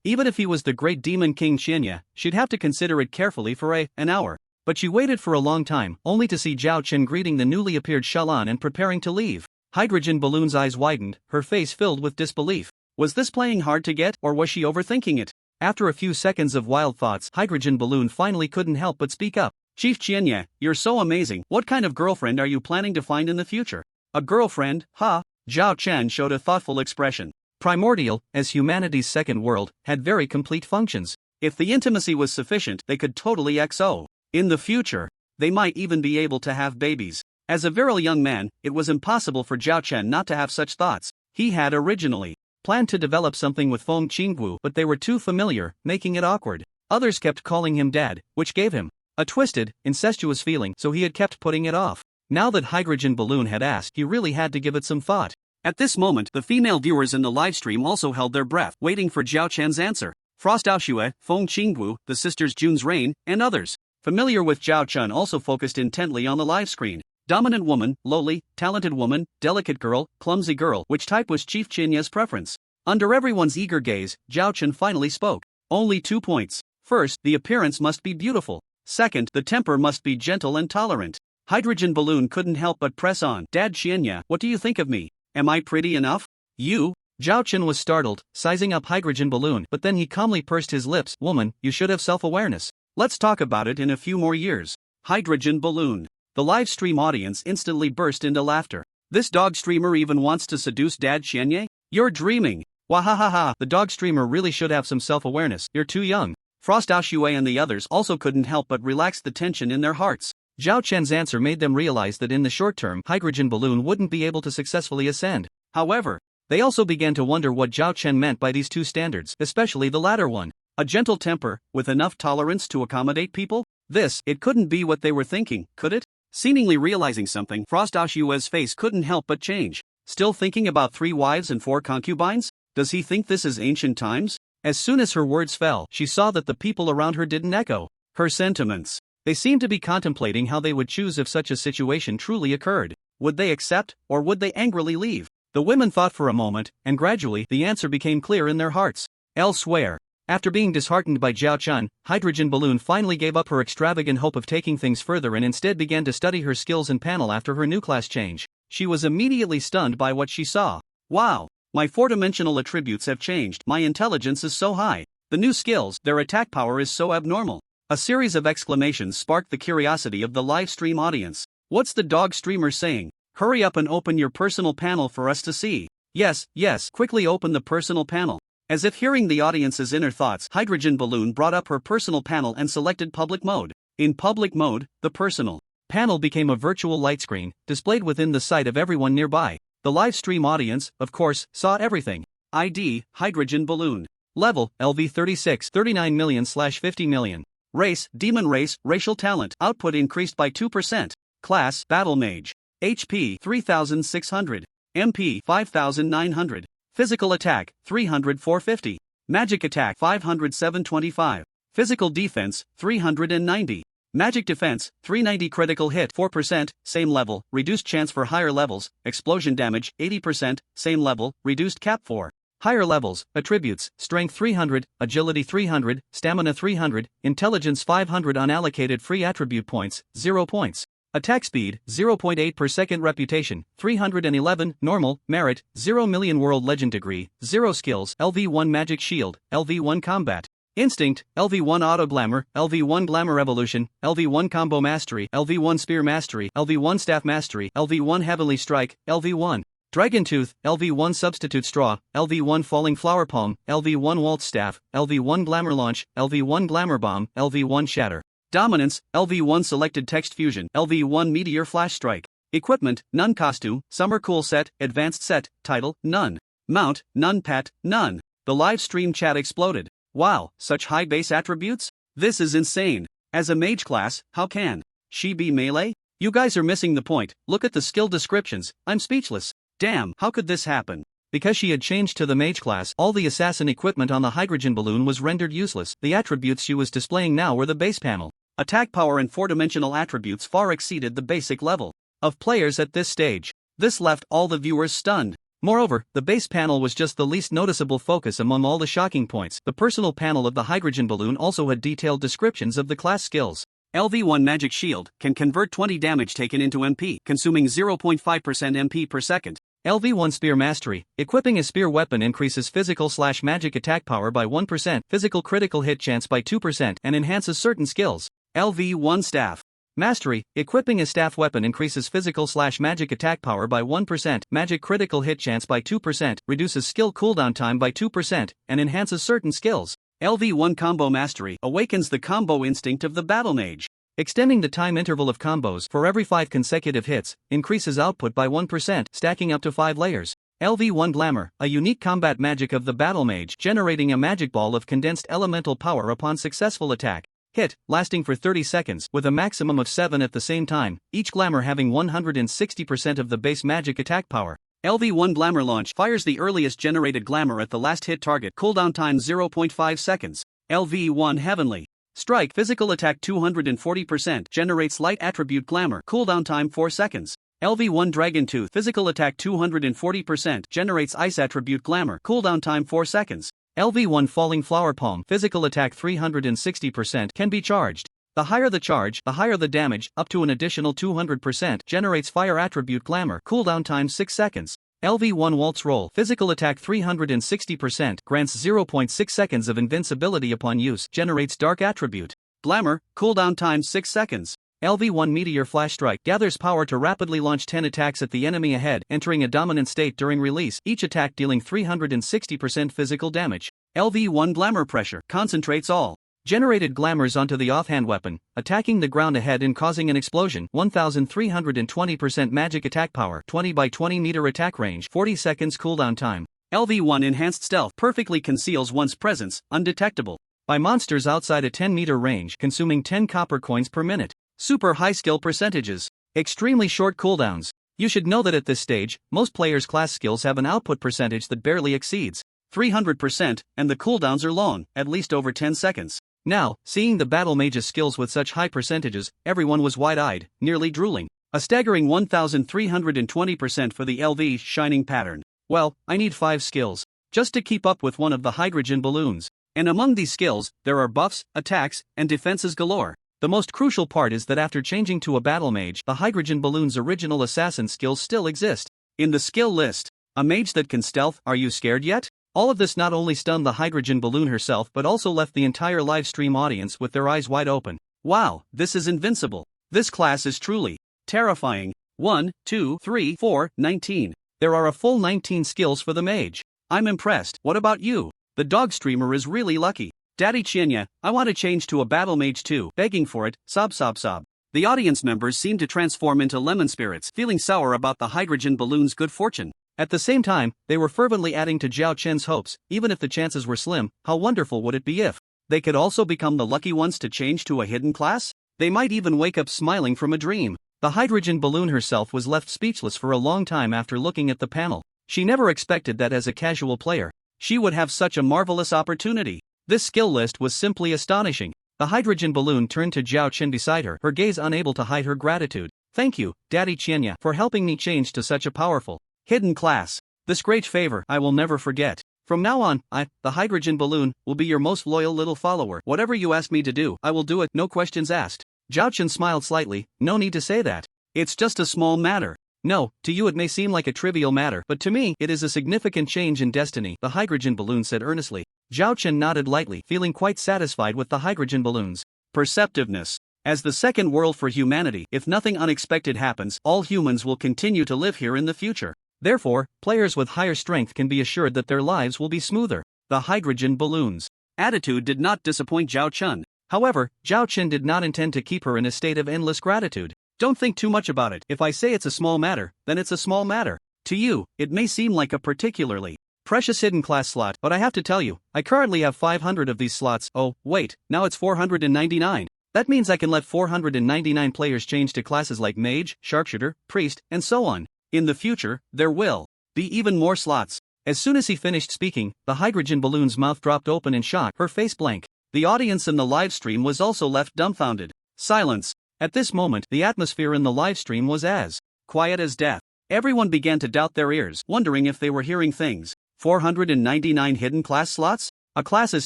Speaker 1: Even if he was the great demon king Chienya, she'd have to consider it carefully for an hour. But she waited for a long time, only to see Zhao Chen greeting the newly appeared Shalan and preparing to leave. Hydrogen balloon's eyes widened, her face filled with disbelief. Was this playing hard to get, or was she overthinking it? After a few seconds of wild thoughts, hydrogen balloon finally couldn't help but speak up. Chief Chienya, you're so amazing. What kind of girlfriend are you planning to find in the future? A girlfriend, huh? Zhao Chen showed a thoughtful expression. Primordial, as humanity's second world, had very complete functions. If the intimacy was sufficient, they could totally XO. In the future, they might even be able to have babies. As a virile young man, it was impossible for Zhao Chen not to have such thoughts. He had originally planned to develop something with Feng Qingwu, but they were too familiar, making it awkward. Others kept calling him dad, which gave him a twisted, incestuous feeling, so he had kept putting it off. Now that hydrogen balloon had asked, he really had to give it some thought. At this moment, the female viewers in the livestream also held their breath, waiting for Zhao Chen's answer. Frost Aoshue, Feng Qingwu, the sisters June's Reign, and others, familiar with Zhao Chen, also focused intently on the live screen. Dominant woman, lowly, talented woman, delicate girl, clumsy girl, which type was Chief Chinya's preference? Under everyone's eager gaze, Zhao Chen finally spoke. Only 2 points. First, the appearance must be beautiful. Second, the temper must be gentle and tolerant. Hydrogen balloon couldn't help but press on. Dad Chienya, what do you think of me? Am I pretty enough? You? Zhao Chen was startled, sizing up hydrogen balloon, but then he calmly pursed his lips. Woman, you should have self-awareness. Let's talk about it in a few more years. Hydrogen balloon. The live stream audience instantly burst into laughter. This dog streamer even wants to seduce Dad Xianye? You're dreaming. Wahahaha, the dog streamer really should have some self-awareness. You're too young. Frost Aoxue and the others also couldn't help but relax the tension in their hearts. Zhao Chen's answer made them realize that in the short term, hydrogen balloon wouldn't be able to successfully ascend. However, they also began to wonder what Zhao Chen meant by these two standards, especially the latter one. A gentle temper, with enough tolerance to accommodate people? It couldn't be what they were thinking, could it? Seemingly realizing something, Frost Aoshue's face couldn't help but change. Still thinking about 3 wives and 4 concubines? Does he think this is ancient times? As soon as her words fell, she saw that the people around her didn't echo her sentiments. They seemed to be contemplating how they would choose if such a situation truly occurred. Would they accept, or would they angrily leave? The women thought for a moment, and gradually the answer became clear in their hearts. Elsewhere. After being disheartened by Zhao Chen, Hydrogen Balloon finally gave up her extravagant hope of taking things further and instead began to study her skills in panel after her new class change. She was immediately stunned by what she saw. Wow! My 4-dimensional attributes have changed. My intelligence is so high. The new skills, their attack power is so abnormal. A series of exclamations sparked the curiosity of the live stream audience. What's the dog streamer saying? Hurry up and open your personal panel for us to see. Yes, quickly open the personal panel. As if hearing the audience's inner thoughts, Hydrogen Balloon brought up her personal panel and selected public mode. In public mode, the personal panel became a virtual light screen, displayed within the sight of everyone nearby. The live stream audience, of course, saw everything. ID, Hydrogen Balloon. Level, LV36, 39 million/50 million. Race, Demon Race, Racial Talent. Output increased by 2%. Class, Battle Mage. HP, 3600. MP, 5900. Physical Attack, 300-450. Magic Attack, 500-725. Physical Defense, 390. Magic Defense, 390. Critical Hit, 4%, same level, reduced chance for higher levels. Explosion Damage, 80%, same level, reduced cap for higher levels. Attributes, Strength 300, Agility 300, Stamina 300, Intelligence 500. Unallocated free attribute points, 0 points. Attack Speed, 0.8 per second. Reputation, 311. Normal, Merit, 0 million. World Legend Degree, 0 Skills. LV1 Magic Shield, LV1 Combat. Instinct, LV1 Auto Glamour, LV1 Glamour Evolution, LV1 Combo Mastery, LV1 Spear Mastery, LV1 Staff Mastery, LV1 Heavenly Strike, LV1 Dragon Tooth, LV1 Substitute Straw, LV1 Falling Flower Palm, LV1 Waltz Staff, LV1 Glamour Launch, LV1 Glamour Bomb, LV1 Shatter. Dominance, LV1 Selected Text Fusion, LV1 Meteor Flash Strike. Equipment, none. Costume, Summer Cool Set, Advanced Set. Title, none. Mount, none. Pet, none. The live stream chat exploded. Wow, such high base attributes? This is insane. As a mage class, how can she be melee? You guys are missing the point. Look at the skill descriptions. I'm speechless. Damn, how could this happen? Because she had changed to the mage class, all the assassin equipment on the Hydrogen Balloon was rendered useless. The attributes she was displaying now were the base panel. Attack power and 4-dimensional attributes far exceeded the basic level of players at this stage. This left all the viewers stunned. Moreover, the base panel was just the least noticeable focus among all the shocking points. The personal panel of the Hydrogen Balloon also had detailed descriptions of the class skills. LV1 Magic Shield can convert 20 damage taken into MP, consuming 0.5% MP per second. LV1 Spear Mastery, equipping a spear weapon increases physical/magic attack power by 1%, physical critical hit chance by 2%, and enhances certain skills. LV1 Staff Mastery, equipping a staff weapon increases physical/magic attack power by 1%, magic critical hit chance by 2%, reduces skill cooldown time by 2%, and enhances certain skills. LV1 Combo Mastery awakens the combo instinct of the battle mage, extending the time interval of combos for every 5 consecutive hits, increases output by 1%, stacking up to 5 layers. LV1 Glamour, a unique combat magic of the battle mage, generating a magic ball of condensed elemental power upon successful attack. Hit, lasting for 30 seconds, with a maximum of 7 at the same time, each glamour having 160% of the base magic attack power. LV1 Glamour Launch fires the earliest generated glamour at the last hit target, cooldown time 0.5 seconds. LV1 Heavenly Strike, physical attack 240%, generates light attribute glamour, cooldown time 4 seconds. LV1 Dragon Tooth, physical attack 240%, generates ice attribute glamour, cooldown time 4 seconds. LV1 Falling Flower Palm, physical attack 360%, can be charged. The higher the charge, the higher the damage, up to an additional 200%, generates fire attribute glamour, cooldown time 6 seconds.
Speaker 2: LV1 Waltz Roll. Physical attack 360%. Grants 0.6 seconds of invincibility upon use. Generates dark attribute. Glamour. Cooldown time 6 seconds. LV1 Meteor Flash Strike. Gathers power to rapidly launch 10 attacks at the enemy ahead, entering a dominant state during release, each attack dealing 360% physical damage. LV1 Glamour Pressure. Concentrates all generated glamours onto the offhand weapon, attacking the ground ahead and causing an explosion. 1320% magic attack power. 20 by 20 meter attack range. 40 seconds cooldown time. LV1 Enhanced Stealth. Perfectly conceals one's presence, undetectable by monsters outside a 10-meter range, consuming 10 copper coins per minute. Super high skill percentages. Extremely short cooldowns. You should know that at this stage, most players' class skills have an output percentage that barely exceeds 300%, and the cooldowns are long, at least over 10 seconds. Now, seeing the battle mage's skills with such high percentages, everyone was wide-eyed, nearly drooling. A staggering 1320% for the LV Shining Pattern. Well, I need 5 skills just to keep up with one of the hydrogen balloons. And among these skills, there are buffs, attacks, and defenses galore. The most crucial part is that after changing to a battle mage, the hydrogen balloon's original assassin skills still exist in the skill list. A mage that can stealth, are you scared yet? All of this not only stunned the hydrogen balloon herself but also left the entire live stream audience with their eyes wide open. Wow, this is invincible. This class is truly terrifying. 1, 2, 3, 4, 19. There are a full 19 skills for the mage. I'm impressed. What about you? The dog streamer is really lucky. Daddy Chienya, I want to change to a battle mage too. Begging for it, sob sob sob. The audience members seem to transform into lemon spirits, feeling sour about the hydrogen balloon's good fortune. At the same time, they were fervently adding to Zhao Chen's hopes. Even if the chances were slim, how wonderful would it be if they could also become the lucky ones to change to a hidden class? They might even wake up smiling from a dream. The hydrogen balloon herself was left speechless for a long time after looking at the panel. She never expected that as a casual player, she would have such a marvelous opportunity. This skill list was simply astonishing. The hydrogen balloon turned to Zhao Chen beside her, her gaze unable to hide her gratitude. Thank you, Daddy Chienya, for helping me change to such a powerful hidden class. This great favor I will never forget. From now on, the hydrogen balloon, will be your most loyal little follower. Whatever you ask me to do, I will do it, no questions asked. Zhao Chen smiled slightly. No need to say that. It's just a small matter. No, to you it may seem like a trivial matter, but to me, it is a significant change in destiny, the hydrogen balloon said earnestly. Zhao Chen nodded lightly, feeling quite satisfied with the hydrogen balloon's perceptiveness. As the second world for humanity, if nothing unexpected happens, all humans will continue to live here in the future. Therefore, players with higher strength can be assured that their lives will be smoother. The hydrogen balloon's attitude did not disappoint Zhao Chen. However, Zhao Chen did not intend to keep her in a state of endless gratitude. Don't think too much about it. If I say it's a small matter, then it's a small matter. To you, it may seem like a particularly precious hidden class slot, but I have to tell you, I currently have 500 of these slots. Oh, wait, now it's 499. That means I can let 499 players change to classes like mage, sharpshooter, priest, and so on. In the future, there will be even more slots. As soon as he finished speaking, the hydrogen balloon's mouth dropped open in shock, her face blank. The audience in the live stream was also left dumbfounded. Silence. At this moment, the atmosphere in the live stream was as quiet as death. Everyone began to doubt their ears, wondering if they were hearing things. 499 hidden class slots? A class as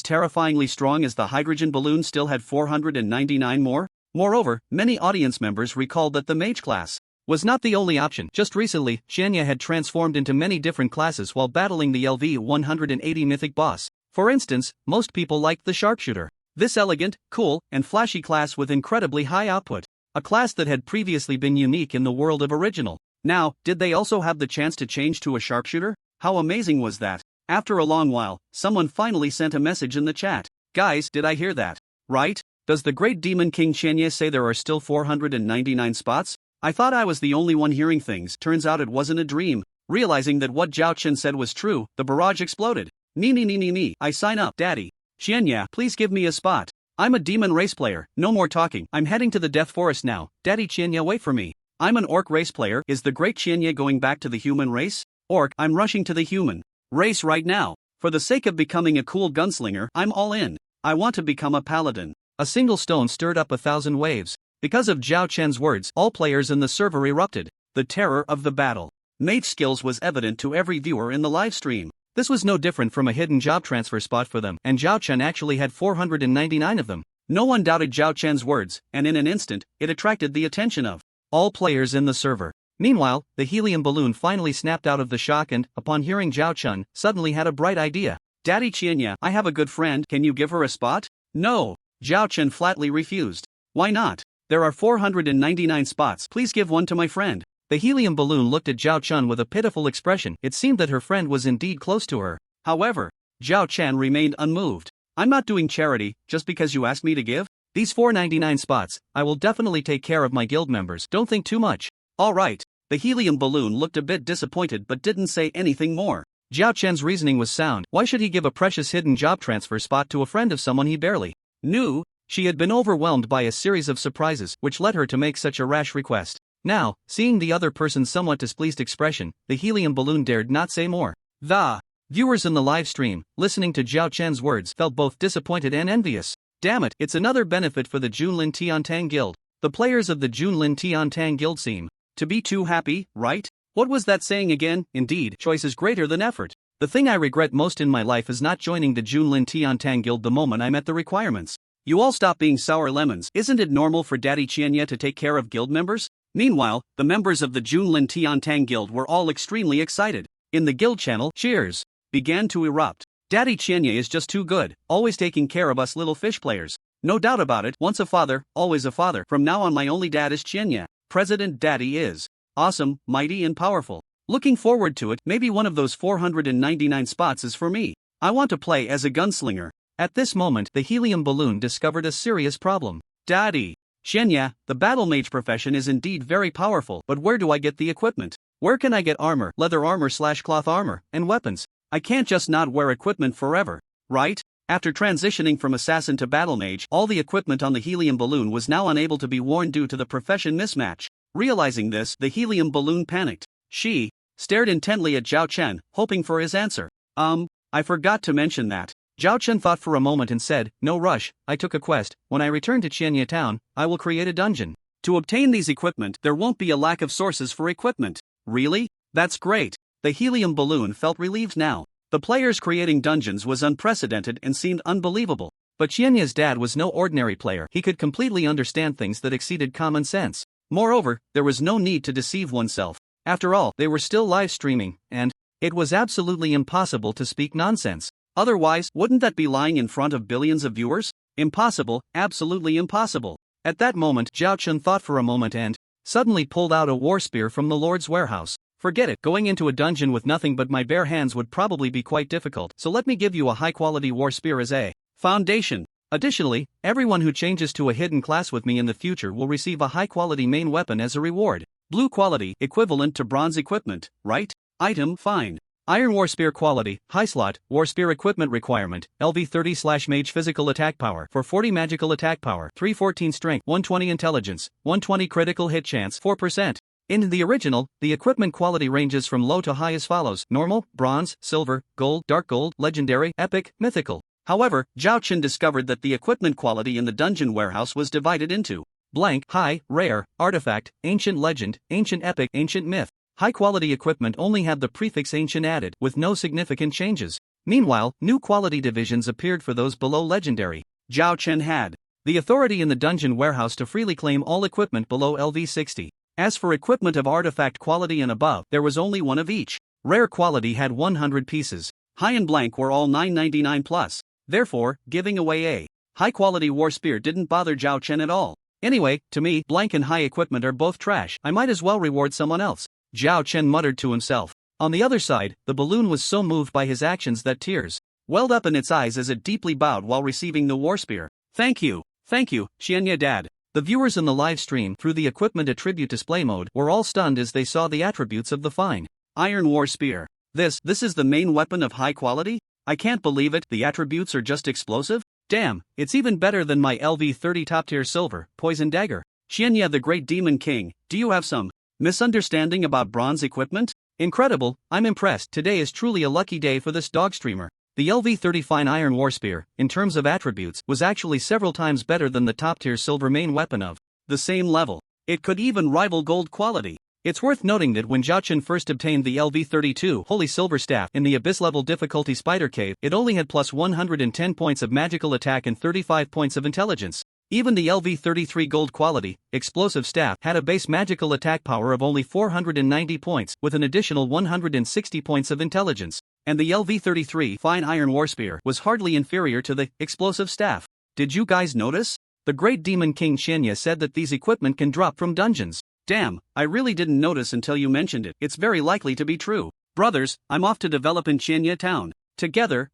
Speaker 2: terrifyingly strong as the hydrogen balloon still had 499 more? Moreover, many audience members recalled that the mage class was not the only option. Just recently, Xianya had transformed into many different classes while battling the LV 180 mythic boss. For instance, most people liked the sharpshooter. This elegant, cool, and flashy class with incredibly high output. A class that had previously been unique in the world of original. Now, did they also have the chance to change to a sharpshooter? How amazing was that? After a long while, someone finally sent a message in the chat. Guys, did I hear that right? Does the great demon king Xianya say there are still 499 spots? I thought I was the only one hearing things. Turns out it wasn't a dream. Realizing that what Zhao Chen said was true, the barrage exploded. Nee, I sign up, Daddy Xianya, please give me a spot. I'm a demon race player, no more talking. I'm heading to the Death Forest now. Daddy Xianya, wait for me. I'm an orc race player. Is the great Xianya going back to the human race? Orc, I'm rushing to the human race right now. For the sake of becoming a cool gunslinger, I'm all in. I want to become a paladin. A single stone stirred up 1,000 waves. Because of Zhao Chen's words, all players in the server erupted. The terror of the battle mage skills was evident to every viewer in the live stream. This was no different from a hidden job transfer spot for them, and Zhao Chen actually had 499 of them. No one doubted Zhao Chen's words, and in an instant, it attracted the attention of all players in the server.
Speaker 1: Meanwhile, the helium balloon finally snapped out of the shock and, upon hearing Zhao Chun, suddenly had a bright idea.
Speaker 2: Daddy Qianya, I have a good friend, can you give her a spot?
Speaker 1: No. Zhao Chun flatly refused.
Speaker 2: Why not? There are 499 spots, please give one to my friend.
Speaker 1: The helium balloon looked at Zhao Chun with a pitiful expression. It seemed that her friend was indeed close to her.
Speaker 2: However, Zhao Chan remained unmoved. I'm not doing charity, just because you asked me to give?
Speaker 1: These 499 spots, I will definitely take care of my guild members, don't think too much.
Speaker 2: Alright. The helium balloon looked a bit disappointed but didn't say anything more.
Speaker 1: Zhao Chen's reasoning was sound. Why should he give a precious hidden job transfer spot to a friend of someone he barely knew? She had been overwhelmed by a series of surprises, which led her to make such a rash request. Now, seeing the other person's somewhat displeased expression, the helium balloon dared not say more. The viewers in the live stream, listening to Zhao Chen's words, felt both disappointed and envious. Damn it, it's another benefit for the Junlin Tiantang Guild. The players of the Junlin Tiantang Guild seem to be too happy, right? What was that saying again? Indeed, choice is greater than effort. The thing I regret most in my life is not joining the Junlin Tiantang Guild the moment I met the requirements.
Speaker 2: You all stop being sour lemons. Isn't it normal for Daddy Qianya to take care of guild members? Meanwhile, the members of the Junlin Tiantang Guild were all extremely excited. In the guild channel, cheers began to erupt. Daddy Qianya is just too good, always taking care of us little fish players. No doubt about it, once a father, always a father. From now on my only dad is Qianya. President Daddy is awesome, mighty and powerful. Looking forward to it, maybe one of those 499 spots is for me. I want to play as a gunslinger.
Speaker 1: At this moment, the helium balloon discovered a serious problem.
Speaker 2: Daddy Qianya, the battle mage profession is indeed very powerful, but where do I get the equipment?
Speaker 1: Where can I get armor, leather armor/cloth armor, and weapons?
Speaker 2: I can't just not wear equipment forever, right? After transitioning from assassin to battle mage, all the equipment on the helium balloon was now unable to be worn due to the profession mismatch. Realizing this, the helium balloon panicked. She stared intently at Zhao Chen, hoping for his answer. I forgot to mention that.
Speaker 1: Zhao Chen thought for a moment and said, no rush, I took a quest. When I return to Qianya town, I will create a dungeon.
Speaker 2: To obtain these equipment, there won't be a lack of sources for equipment. Really? That's great. The helium balloon felt relieved now. The players creating dungeons was unprecedented and seemed unbelievable.
Speaker 1: But Qianya's dad was no ordinary player. He could completely understand things that exceeded common sense. Moreover, there was no need to deceive oneself. After all, they were still live streaming, and it was absolutely impossible to speak nonsense.
Speaker 2: Otherwise, wouldn't that be lying in front of billions of viewers? Impossible, absolutely impossible.
Speaker 1: At that moment, Zhao Chun thought for a moment and suddenly pulled out a war spear from the Lord's warehouse. Forget it, going into a dungeon with nothing but my bare hands would probably be quite difficult, so let me give you a high-quality war spear as a foundation. Additionally, everyone who changes to a hidden class with me in the future will receive a high-quality main weapon as a reward. Blue quality, equivalent to bronze equipment, right? Item, fine. Iron War Spear quality, high slot, War Spear equipment requirement, LV30/Mage physical attack power, 440 magical attack power, 314 strength, 120 intelligence, 120 critical hit chance, 4%. In the original, the equipment quality ranges from low to high as follows: normal, bronze, silver, gold, dark gold, legendary, epic, mythical. However, Zhao Chen discovered that the equipment quality in the dungeon warehouse was divided into blank, high, rare, artifact, ancient legend, ancient epic, ancient myth. High-quality equipment only had the prefix ancient added, with no significant changes. Meanwhile, new quality divisions appeared for those below legendary.
Speaker 2: Zhao Chen had
Speaker 1: the authority in the dungeon warehouse to freely claim all equipment below LV60.
Speaker 2: As for equipment of artifact quality and above, there was only one of each.
Speaker 1: Rare quality had 100 pieces.
Speaker 2: High and blank were all 999 plus. Therefore, giving away a high-quality war spear didn't bother Zhao Chen at all.
Speaker 1: Anyway, to me, blank and high equipment are both trash. I might as well reward someone else. Zhao Chen muttered to himself. On the other side, the balloon was so moved by his actions that tears welled up in its eyes as it deeply bowed while receiving the war spear.
Speaker 2: Thank you, Qianya Dad.
Speaker 1: The viewers in the live stream through the equipment attribute display mode were all stunned as they saw the attributes of the fine
Speaker 2: Iron War Spear. This is the main weapon of high quality? I can't believe it, the attributes are just explosive? Damn, it's even better than my LV30 top tier silver, poison dagger. Qianya the Great Demon King, do you have some misunderstanding about bronze equipment?
Speaker 1: Incredible, I'm impressed. Today is truly a lucky day for this dog streamer. The LV30 Fine Iron War Spear, in terms of attributes, was actually several times better than the top-tier silver main weapon of
Speaker 2: the same level. It could even rival gold quality.
Speaker 1: It's worth noting that when Zhao Chen first obtained the LV32 Holy Silver Staff in the Abyss level difficulty Spider Cave, it only had plus 110 points of magical attack and 35 points of intelligence.
Speaker 2: Even the LV-33 gold quality, explosive staff had a base magical attack power of only 490 points with an additional 160 points of intelligence, and the LV-33 fine iron warspear was hardly inferior to the explosive staff. Did you guys notice? The great demon king Shenya said that these equipment can drop from dungeons. Damn, I really didn't notice until you mentioned it. It's very likely to be true. Brothers, I'm off to develop in Shenya town. Together.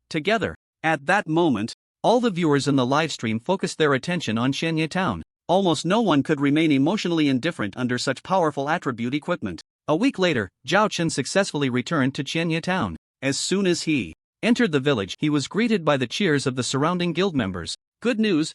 Speaker 2: At that moment, all the viewers in the livestream focused their attention on Shenya town. Almost no one could remain emotionally indifferent under such powerful attribute equipment. A week later, Zhao Chen successfully returned to Shenya town. As soon as he entered the village, he was greeted by the cheers of the surrounding guild members. Good news,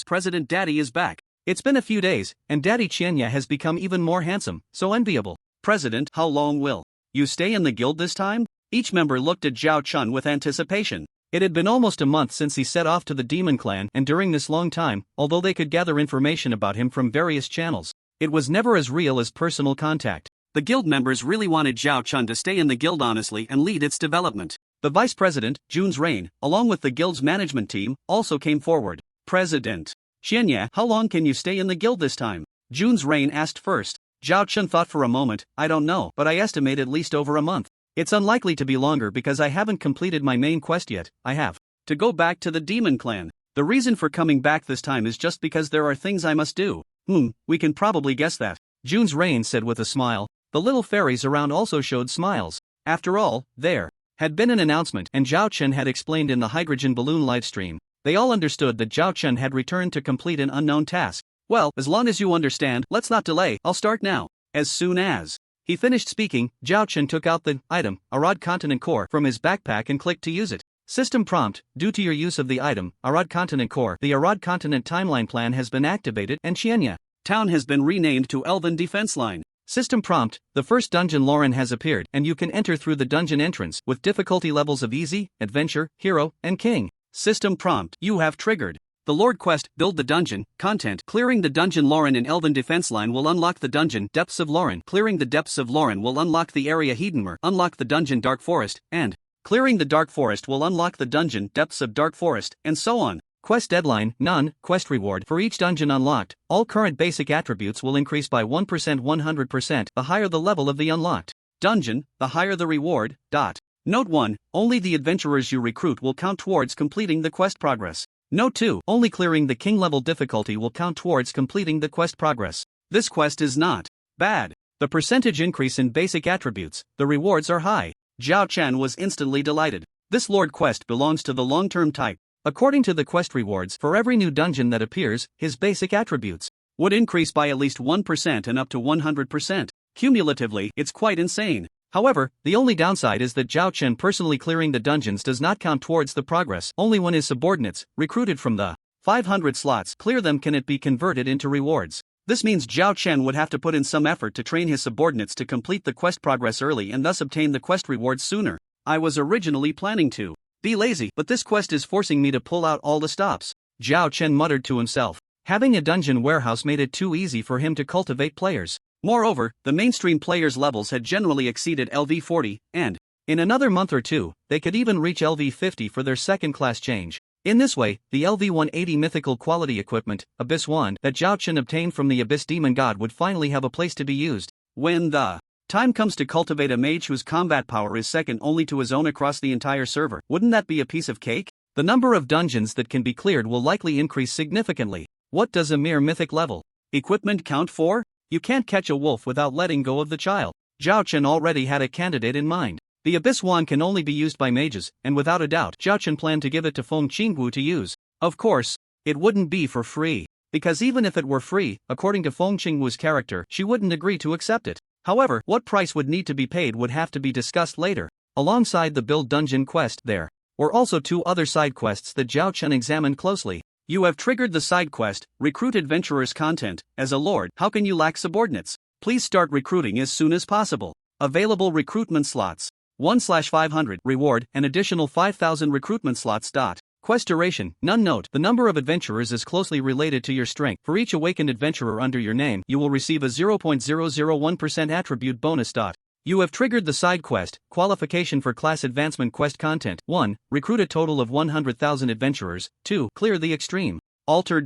Speaker 2: President Daddy is back. It's been a few days, and Daddy Shenya has become even more handsome, so enviable. President, how long will you stay in the guild this time? Each member looked at Zhao Chun with anticipation. It had been almost a month since he set off to the demon clan, and during this long time, although they could gather information about him from various channels, it was never as real as personal contact. The guild members really wanted Zhao Chun to stay in the guild honestly and lead its development. The vice president, Jun's Reign, along with the guild's management team, also came forward. President Shenya, how long can you stay in the guild this time? Jun's Reign asked first. Zhao Chun thought for a moment. I don't know, but I estimate at least over a month. It's unlikely to be longer because I haven't completed my main quest yet. I have to go back to the demon clan. The reason for coming back this time is just because there are things I must do. We can probably guess that. Jun's Reign said with a smile. The little fairies around also showed smiles. After all, there had been an announcement, and Zhao Chen had explained in the hydrogen balloon livestream. They all understood that Zhao Chen had returned to complete an unknown task. Well, as long as you understand, let's not delay, I'll start now. As soon as he finished speaking, Zhao Chen took out the item, Arod Continent Core, from his backpack and clicked to use it. System prompt: due to your use of the item, Arod Continent Core, the Arod Continent timeline plan has been activated and Shenya town has been renamed to Elven Defense Line. System prompt: the first dungeon Lauren has appeared and you can enter through the dungeon entrance with difficulty levels of easy, adventure, hero, and king. System prompt: you have triggered the Lord quest, build the dungeon. Content: clearing the dungeon Lauren in Elven Defense Line will unlock the dungeon Depths of Lauren. Clearing the Depths of Lauren will unlock the area Hedenmer, unlock the dungeon Dark Forest, and clearing the Dark Forest will unlock the dungeon Depths of Dark Forest, and so on. Quest deadline: none. Quest reward: for each dungeon unlocked, all current basic attributes will increase by 1% 100%, the higher the level of the unlocked dungeon, the higher the reward. Note 1, only the adventurers you recruit will count towards completing the quest progress. Note 2, only clearing the king level difficulty will count towards completing the quest progress. This quest is not bad. The percentage increase in basic attributes, the rewards are high. Zhao Chen was instantly delighted. This Lord quest belongs to the long-term type. According to the quest rewards, for every new dungeon that appears, his basic attributes would increase by at least 1% and up to 100%. Cumulatively, it's quite insane. However, the only downside is that Zhao Chen personally clearing the dungeons does not count towards the progress. Only when his subordinates, recruited from the 500 slots, clear them can it be converted into rewards. This means Zhao Chen would have to put in some effort to train his subordinates to complete the quest progress early and thus obtain the quest rewards sooner. I was originally planning to be lazy, but this quest is forcing me to pull out all the stops. Zhao Chen muttered to himself. Having a dungeon warehouse made it too easy for him to cultivate players. Moreover, the mainstream players' levels had generally exceeded LV40, and in another month or two, they could even reach LV50 for their second-class change. In this way, the LV180 mythical quality equipment, Abyss Wand, that Zhao Chen obtained from the Abyss Demon God would finally have a place to be used. When the time comes to cultivate a mage whose combat power is second only to his own across the entire server, wouldn't that be a piece of cake? The number of dungeons that can be cleared will likely increase significantly. What does a mere mythic level equipment count for? You can't catch a wolf without letting go of the child. Zhao Chen already had a candidate in mind. The Abyss Wand can only be used by mages, and without a doubt, Zhao Chen planned to give it to Feng Qingwu to use. Of course, it wouldn't be for free. Because even if it were free, according to Feng Qingwu's character, she wouldn't agree to accept it. However, what price would need to be paid would have to be discussed later. Alongside the build dungeon quest, there were also two other side quests that Zhao Chen examined closely. You have triggered the side quest, Recruit Adventurers Content. As a lord, how can you lack subordinates? Please start recruiting as soon as possible. Available recruitment slots: 1/500. Reward, an additional 5,000 recruitment slots. Quest duration, none. Note, the number of adventurers is closely related to your strength. For each awakened adventurer under your name, you will receive a 0.001% attribute bonus. You have triggered the side quest, Qualification for Class Advancement Quest Content. 1. Recruit a total of 100,000 adventurers. 2. Clear the Extreme Altar.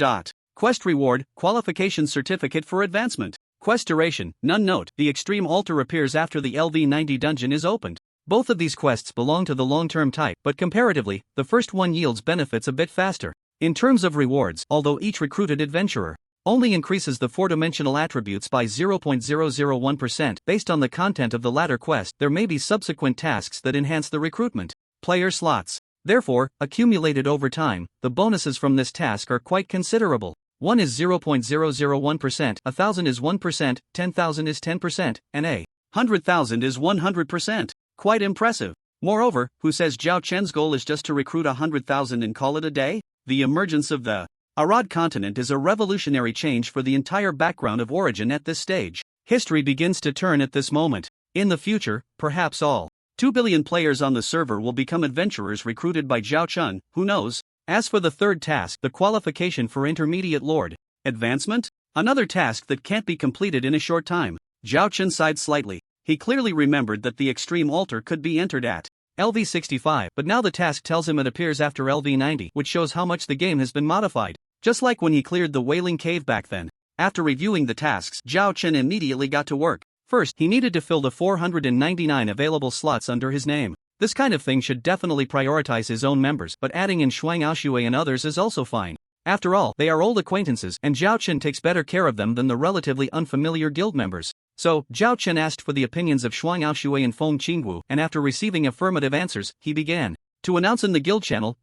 Speaker 2: Quest reward, qualification certificate for advancement. Quest duration, none. Note, the extreme altar appears after the LV90 dungeon is opened. Both of these quests belong to the long-term type, but comparatively, the first one yields benefits a bit faster. In terms of rewards, although each recruited adventurer only increases the 4-dimensional attributes by 0.001% based on the content of the latter quest, there may be subsequent tasks that enhance the recruitment player slots. Therefore, accumulated over time, the bonuses from this task are quite considerable. 1 is 0.001%, 1,000 is 1%, 10,000 is 10%, and 100,000 is 100%. Quite impressive. Moreover, who says Zhao Chen's goal is just to recruit 100,000 and call it a day? The emergence of the Arod continent is a revolutionary change for the entire background of origin at this stage. History begins to turn at this moment. In the future, perhaps all 2 billion players on the server will become adventurers recruited by Zhao Chen, who knows? As for the third task, the qualification for Intermediate Lord advancement, another task that can't be completed in a short time. Zhao Chen sighed slightly. He clearly remembered that the extreme altar could be entered at LV65, but now the task tells him it appears after LV90, which shows how much the game has been modified. Just like when he cleared the Wailing Cave back then. After reviewing the tasks, Zhao Chen immediately got to work. First, he needed to fill the 499 available slots under his name. This kind of thing should definitely prioritize his own members, but adding in Shuang Aoshui and others is also fine. After all, they are old acquaintances, and Zhao Chen takes better care of them than the relatively unfamiliar guild members. So, Zhao Chen asked for the opinions of Shuang Aoshui and Feng Qingwu, and after receiving affirmative answers, he began to announce in the Guild channel,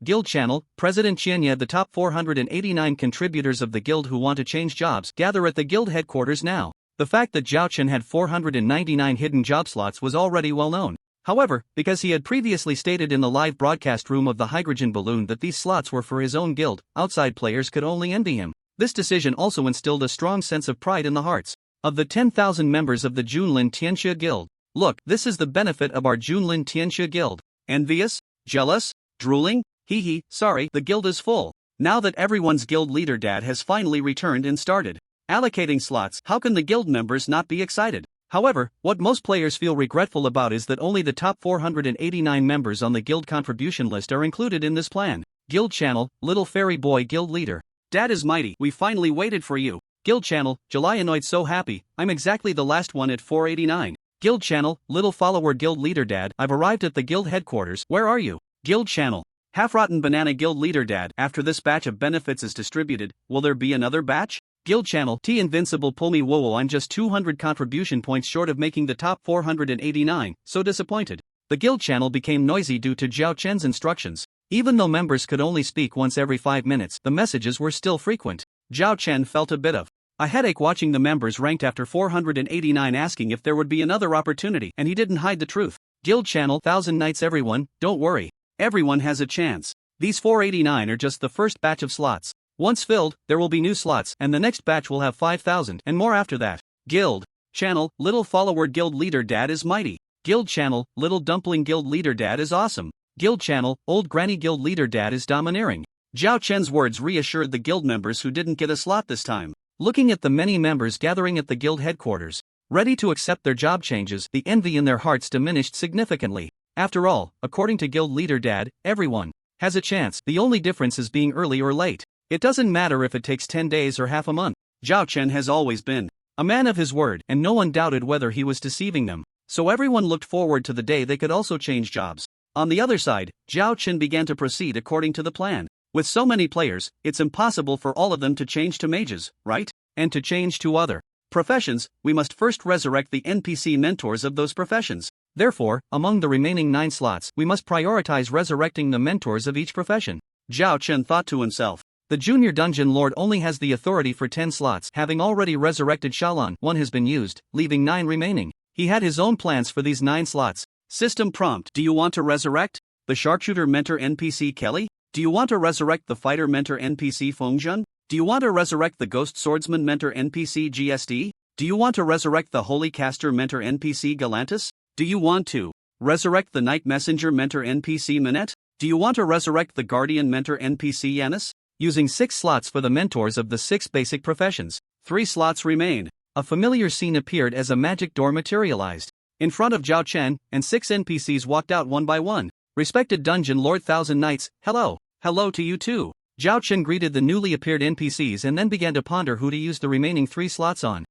Speaker 2: President Qianya, the top 489 contributors of the guild who want to change jobs gather at the guild headquarters now. The fact that Zhao Chen had 499 hidden job slots was already well known. However, because he had previously stated in the live broadcast room of the hydrogen balloon that these slots were for his own guild, outside players could only envy him. This decision also instilled a strong sense of pride in the hearts of the 10,000 members of the Junlin Tianxia Guild. Look, this is the benefit of our Junlin Tianxia Guild. Envious? Jealous? Drooling? Hee, sorry, the guild is full. Now that everyone's guild leader dad has finally returned and started allocating slots, how can the guild members not be excited? However, what most players feel regretful about is that only the top 489 members on the guild contribution list are included in this plan. Guild channel, Little Fairy Boy Guild Leader. Dad is mighty, we finally waited for you. Guild channel, Julianoid so happy, I'm exactly the last one at 489. Guild channel, Little Follower Guild Leader Dad, I've arrived at the guild headquarters, where are you? Guild channel, Half-Rotten Banana Guild Leader Dad, after this batch of benefits is distributed, will there be another batch? Guild channel, T Invincible Pull Me Whoa, I'm just 200 contribution points short of making the top 489, so disappointed. The guild channel became noisy due to Zhao Chen's instructions. Even though members could only speak once every 5 minutes, the messages were still frequent. Zhao Chen felt a bit of a headache watching the members ranked after 489 asking if there would be another opportunity, and he didn't hide the truth. Guild channel, 1,000 Knights everyone, don't worry. Everyone has a chance. These 489 are just the first batch of slots. Once filled, there will be new slots, and the next batch will have 5,000 and more after that. Guild channel, Little Follower Guild Leader Dad is mighty. Guild channel, Little Dumpling Guild Leader Dad is awesome. Guild channel, Old Granny Guild Leader Dad is domineering. Zhao Chen's words reassured the guild members who didn't get a slot this time. Looking at the many members gathering at the guild headquarters, ready to accept their job changes, the envy in their hearts diminished significantly. After all, according to Guild Leader Dad, everyone has a chance. The only difference is being early or late. It doesn't matter if it takes 10 days or half a month. Zhao Chen has always been a man of his word, and no one doubted whether he was deceiving them. So everyone looked forward to the day they could also change jobs. On the other side, Zhao Chen began to proceed according to the plan. With so many players, it's impossible for all of them to change to mages, right? And to change to other professions, we must first resurrect the NPC mentors of those professions. Therefore, among the remaining 9 slots, we must prioritize resurrecting the mentors of each profession. Zhao Chen thought to himself. The Junior Dungeon Lord only has the authority for 10 slots, having already resurrected Shalan. 1 has been used, leaving 9 remaining. He had his own plans for these 9 slots. System prompt. Do you want to resurrect the Sharpshooter Mentor NPC Kelly? Do you want to resurrect the Fighter Mentor NPC Fengjun? Do you want to resurrect the Ghost Swordsman Mentor NPC GSD? Do you want to resurrect the Holy Caster Mentor NPC Galantis? Do you want to resurrect the Night Messenger Mentor NPC Minette? Do you want to resurrect the Guardian Mentor NPC Yanis? Using 6 slots for the mentors of the 6 basic professions, 3 slots remained. A familiar scene appeared as a magic door materialized in front of Zhao Chen, and 6 NPCs walked out one by one. Respected Dungeon Lord 1,000 Knights, hello. Hello to you too. Zhao Chen greeted the newly appeared NPCs and then began to ponder who to use the remaining 3 slots on.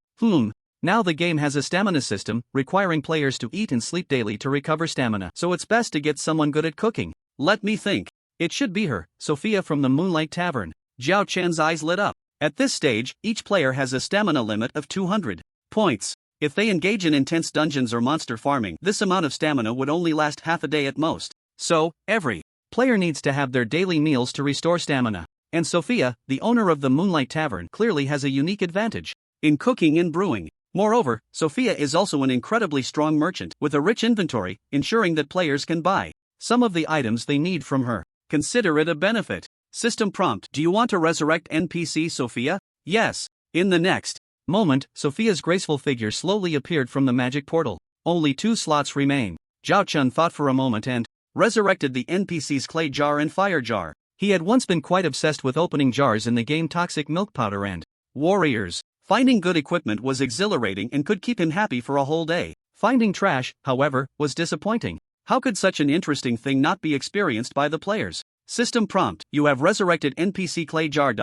Speaker 2: Now the game has a stamina system, requiring players to eat and sleep daily to recover stamina, so it's best to get someone good at cooking. Let me think. It should be her, Sophia from the Moonlight Tavern. Zhao Chen's eyes lit up. At this stage, each player has a stamina limit of 200 points. If they engage in intense dungeons or monster farming, this amount of stamina would only last half a day at most. So, every player needs to have their daily meals to restore stamina. And Sophia, the owner of the Moonlight Tavern, clearly has a unique advantage in cooking and brewing. Moreover, Sophia is also an incredibly strong merchant with a rich inventory, ensuring that players can buy some of the items they need from her. Consider it a benefit. System prompt: do you want to resurrect NPC Sophia? Yes. In the next moment, Sophia's graceful figure slowly appeared from the magic portal. Only 2 slots remain. Zhao Chen thought for a moment and resurrected the NPC's clay jar and fire jar. He had once been quite obsessed with opening jars in the game Toxic Milk Powder and Warriors. Finding good equipment was exhilarating and could keep him happy for a whole day. Finding trash, however, was disappointing. How could such an interesting thing not be experienced by the players? System prompt: you have resurrected NPC clay jar.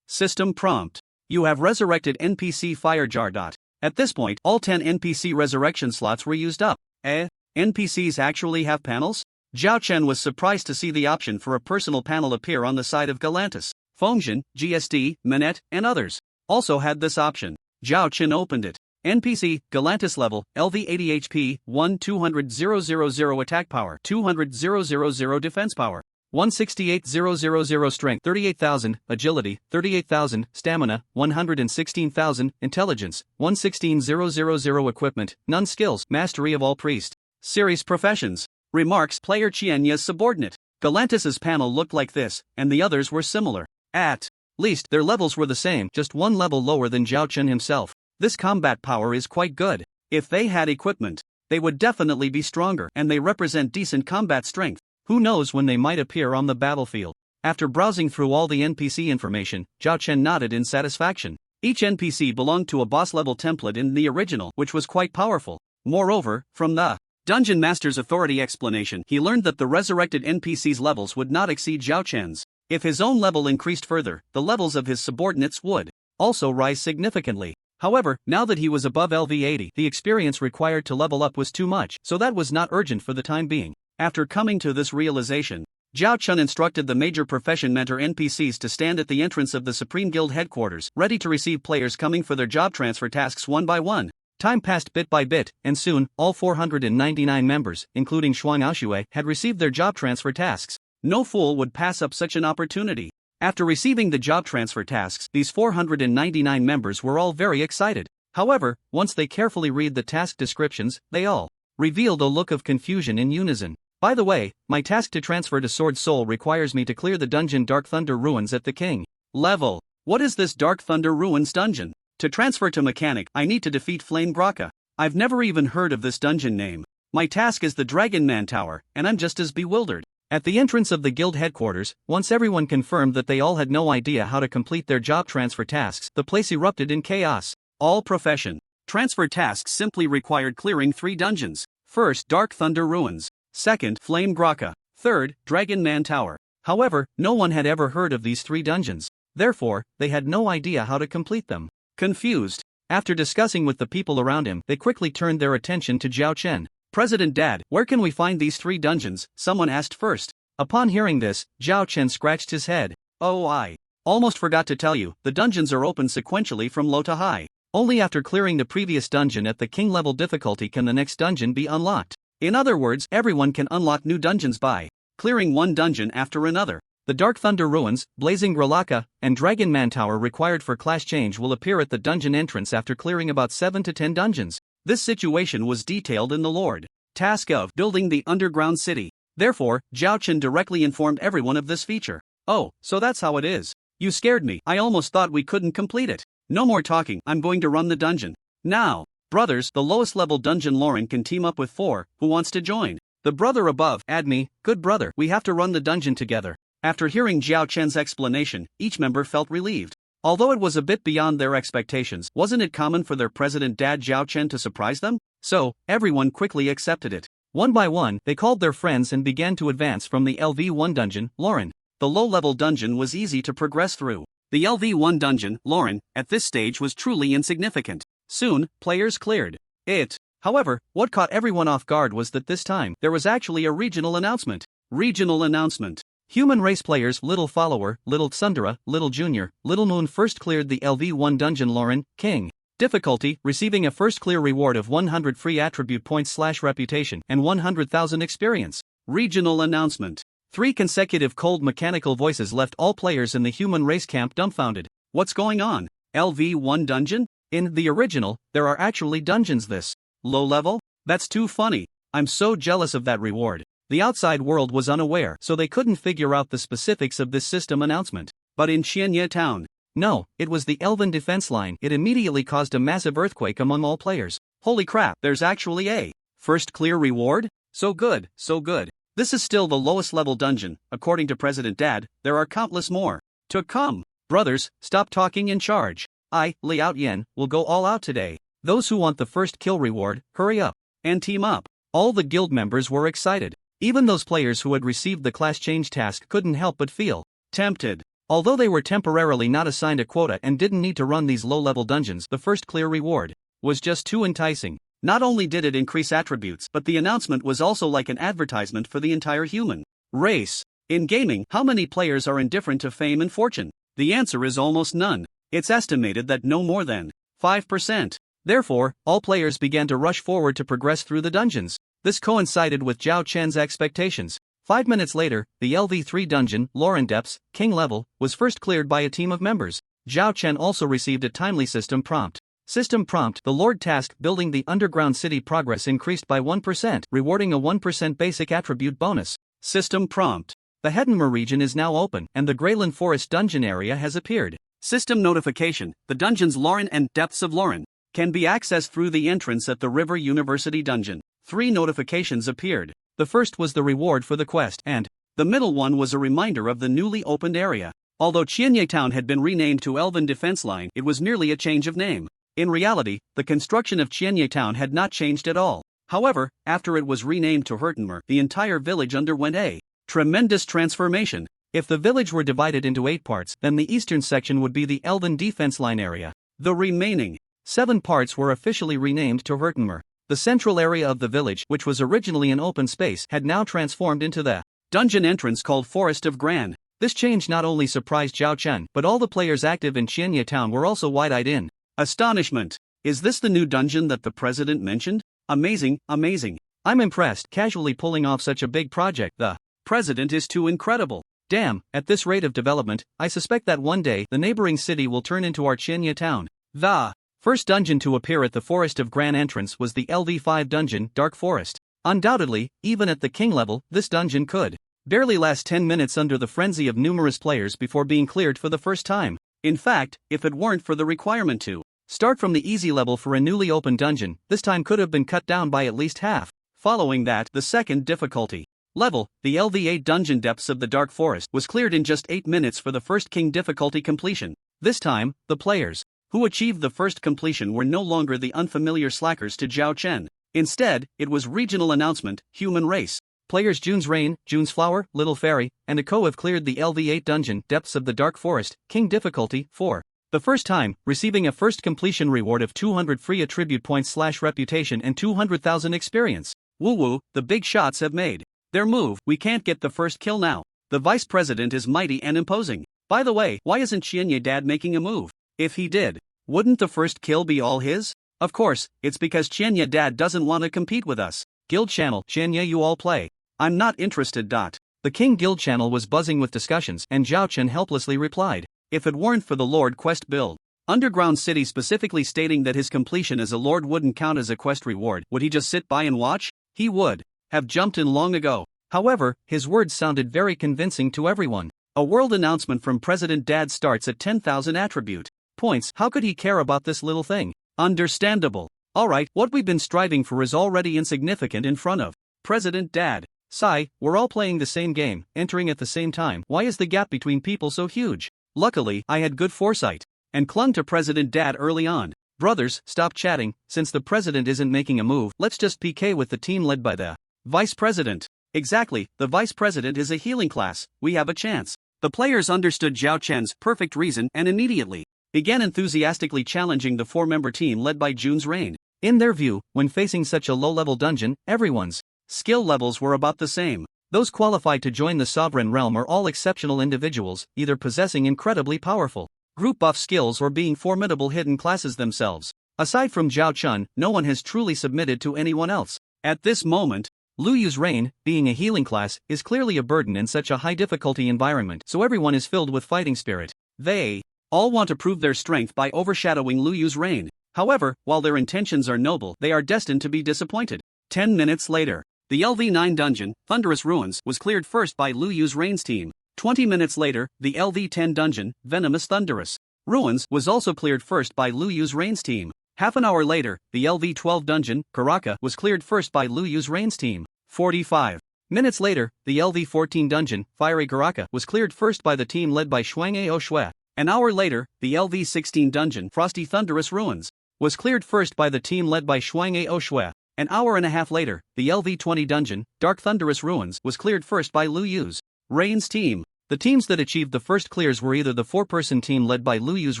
Speaker 2: System prompt: you have resurrected NPC fire jar. At this point, all 10 NPC resurrection slots were used up. NPCs actually have panels? Zhao Chen was surprised to see the option for a personal panel appear on the side of Galantis. Fengxian, GSD, Manette, and others also had this option. Zhao Chen opened it. NPC, Galantis level, LV 80 HP, 1 200,000 attack power, 200,000 defense power, 168,000 strength, 38,000, agility, 38,000, stamina, 116,000, intelligence, 116,000 equipment, none skills, mastery of all priest. Series professions. Remarks: player Qianya's subordinate. Galantis's panel looked like this, and the others were similar. At least, their levels were the same, just 1 level lower than Zhao Chen himself. This combat power is quite good. If they had equipment, they would definitely be stronger, and they represent decent combat strength. Who knows when they might appear on the battlefield? After browsing through all the NPC information, Zhao Chen nodded in satisfaction. Each NPC belonged to a boss-level template in the original, which was quite powerful. Moreover, from the Dungeon Master's authority explanation, he learned that the resurrected NPC's levels would not exceed Zhao Chen's. If his own level increased further, the levels of his subordinates would also rise significantly. However, now that he was above LV 80, the experience required to level up was too much, so that was not urgent for the time being. After coming to this realization, Zhao Chen instructed the major profession mentor NPCs to stand at the entrance of the Supreme Guild headquarters, ready to receive players coming for their job transfer tasks one by one. Time passed bit by bit, and soon, all 499 members, including Shuang Aoxue, had received their job transfer tasks. No fool would pass up such an opportunity. After receiving the job transfer tasks, these 499 members were all very excited. However, once they carefully read the task descriptions, they all revealed a look of confusion in unison. By the way, my task to transfer to Sword Soul requires me to clear the dungeon Dark Thunder Ruins at the King level. What is this Dark Thunder Ruins dungeon? To transfer to Mechanic, I need to defeat Flame Graka. I've never even heard of this dungeon name. My task is the Dragon Man Tower, and I'm just as bewildered. At the entrance of the guild headquarters, once everyone confirmed that they all had no idea how to complete their job transfer tasks, the place erupted in chaos. All profession transfer tasks simply required clearing 3 dungeons. First, Dark Thunder Ruins. Second, Flame Graka. Third, Dragon Man Tower. However, no one had ever heard of these 3 dungeons. Therefore, they had no idea how to complete them. Confused, after discussing with the people around him, they quickly turned their attention to Zhao Chen. President Dad, where can we find these 3 dungeons? Someone asked first. Upon hearing this, Zhao Chen scratched his head. Oh, I almost forgot to tell you, the dungeons are open sequentially from low to high. Only after clearing the previous dungeon at the king level difficulty can the next dungeon be unlocked. In other words, everyone can unlock new dungeons by clearing one dungeon after another. The Dark Thunder Ruins, Blazing Gralaka, and Dragon Man Tower required for class change will appear at the dungeon entrance after clearing about 7 to 10 dungeons. This situation was detailed in the Lord task of building the underground city. Therefore, Zhao Chen directly informed everyone of this feature. Oh, so that's how it is. You scared me. I almost thought we couldn't complete it. No more talking, I'm going to run the dungeon. Now, brothers, the lowest level dungeon Lauren can team up with 4, who wants to join? The brother above, add me, good brother, we have to run the dungeon together. After hearing Zhao Chen's explanation, each member felt relieved. Although it was a bit beyond their expectations, wasn't it common for their president dad Zhao Chen to surprise them? So, everyone quickly accepted it. One by one, they called their friends and began to advance from the LV1 dungeon. Lauren The low-level dungeon was easy to progress through. The LV1 dungeon, Lauren, at this stage was truly insignificant. Soon, players cleared it. However, what caught everyone off guard was that this time, there was actually a regional announcement. Regional announcement. Human race players Little Follower, Little Tsundere, Little Junior, Little Moon first cleared the LV1 dungeon Lauren, King. Difficulty, receiving a first clear reward of 100 free attribute points/reputation and 100,000 experience. Regional announcement. 3 consecutive cold mechanical voices left all players in the human race camp dumbfounded. What's going on? LV1 dungeon? In the original, there are actually dungeons this low level? That's too funny. I'm so jealous of that reward. The outside world was unaware, so they couldn't figure out the specifics of this system announcement. But in Qianye Town, no, it was the Elven defense line. It immediately caused a massive earthquake among all players. Holy crap, there's actually a first clear reward? So good, so good. This is still the lowest level dungeon. According to President Dad, there are countless more to come. Brothers, stop talking in charge. I, Li Out Yen, will go all out today. Those who want the first kill reward, hurry up and team up. All the guild members were excited. Even those players who had received the class change task couldn't help but feel tempted. Although they were temporarily not assigned a quota and didn't need to run these low-level dungeons, the first clear reward was just too enticing. Not only did it increase attributes, but the announcement was also like an advertisement for the entire human race. In gaming, how many players are indifferent to fame and fortune? The answer is almost none. It's estimated that no more than 5%. Therefore, all players began to rush forward to progress through the dungeons. This coincided with Zhao Chen's expectations. 5 minutes later, the LV3 dungeon, Lauren Depths, King level, was first cleared by a team of members. Zhao Chen also received a timely system prompt. System prompt: the Lord task building the underground city progress increased by 1%, rewarding a 1% basic attribute bonus. System prompt: the Hedenmer region is now open, and the Greyland Forest dungeon area has appeared. System notification: the dungeons Lauren and Depths of Lauren can be accessed through the entrance at the River University dungeon. 3 notifications appeared. The first was the reward for the quest, and the middle one was a reminder of the newly opened area. Although Qianye Town had been renamed to Elven Defense Line, it was merely a change of name. In reality, the construction of Qianye Town had not changed at all. However, after it was renamed to Hertenmer, the entire village underwent a tremendous transformation. If the village were divided into 8 parts, then the eastern section would be the Elven Defense Line area. The remaining 7 parts were officially renamed to Hertenmer. The central area of the village, which was originally an open space, had now transformed into the dungeon entrance called Forest of Gran. This change not only surprised Zhao Chen, but all the players active in Qianye Town were also wide-eyed in astonishment. Is this the new dungeon that the president mentioned? Amazing, amazing. I'm impressed. Casually pulling off such a big project. The president is too incredible. Damn, at this rate of development, I suspect that one day the neighboring city will turn into our Qianye Town. The first dungeon to appear at the Forest of Gran entrance was the LV5 dungeon, Dark Forest. Undoubtedly, even at the king level, this dungeon could barely last 10 minutes under the frenzy of numerous players before being cleared for the first time. In fact, if it weren't for the requirement to start from the easy level for a newly opened dungeon, this time could have been cut down by at least half. Following that, the second difficulty level, the LV8 dungeon Depths of the Dark Forest, was cleared in just 8 minutes for the first king difficulty completion. This time, the players who achieved the first completion were no longer the unfamiliar slackers to Zhao Chen. Instead, it was regional announcement, human race. Players June's Rain, June's Flower, Little Fairy, and Echo have cleared the LV8 dungeon, Depths of the Dark Forest, King difficulty, for the first time, receiving a first completion reward of 200 free attribute points/reputation and 200,000 experience. Woo woo, the big shots have made their move. We can't get the first kill now. The vice president is mighty and imposing. By the way, why isn't Qianye Dad making a move? If he did, wouldn't the first kill be all his? Of course, it's because Qianye Dad doesn't want to compete with us. Guild channel, Qianye you all play. I'm not interested. The King Guild channel was buzzing with discussions, and Zhao Chen helplessly replied, if it weren't for the Lord quest build, Underground City specifically stating that his completion as a Lord wouldn't count as a quest reward, would he just sit by and watch? He would have jumped in long ago. However, his words sounded very convincing to everyone. A world announcement from President Dad starts at 10,000 attribute points. How could he care about this little thing? Understandable. Alright, what we've been striving for is already insignificant in front of President Dad. Sigh, we're all playing the same game, entering at the same time. Why is the gap between people so huge? Luckily, I had good foresight and clung to President Dad early on. Brothers, stop chatting. Since the president isn't making a move, let's just PK with the team led by the vice president. Exactly, the vice president is a healing class. We have a chance. The players understood Zhao Chen's perfect reason and immediately began enthusiastically challenging the 4-member team led by Jun's Rain. In their view, when facing such a low-level dungeon, everyone's skill levels were about the same. Those qualified to join the Sovereign Realm are all exceptional individuals, either possessing incredibly powerful group buff skills or being formidable hidden classes themselves. Aside from Zhao Chun, no one has truly submitted to anyone else. At this moment, Lu Yu's Rain, being a healing class, is clearly a burden in such a high-difficulty environment, so everyone is filled with fighting spirit. They all want to prove their strength by overshadowing Lu Yu's Rain. However, while their intentions are noble, they are destined to be disappointed. 10 minutes later, the LV9 dungeon, Thunderous Ruins, was cleared first by Lu Yu's Rain's team. 20 minutes later, the LV10 dungeon, Venomous Thunderous Ruins, was also cleared first by Lu Yu's Rain's team. Half an hour later, the LV12 dungeon, Karaka, was cleared first by Lu Yu's Rain's team. 45 minutes later, the LV14 dungeon, Fiery Karaka, was cleared first by the team led by Shuang Ao Shui. An hour later, the LV16 dungeon, Frosty Thunderous Ruins, was cleared first by the team led by Shuang Ao Shui. An hour and a half later, the LV20 dungeon, Dark Thunderous Ruins, was cleared first by Lu Yu's Rain's team. The teams that achieved the first clears were either the 4-person team led by Lu Yu's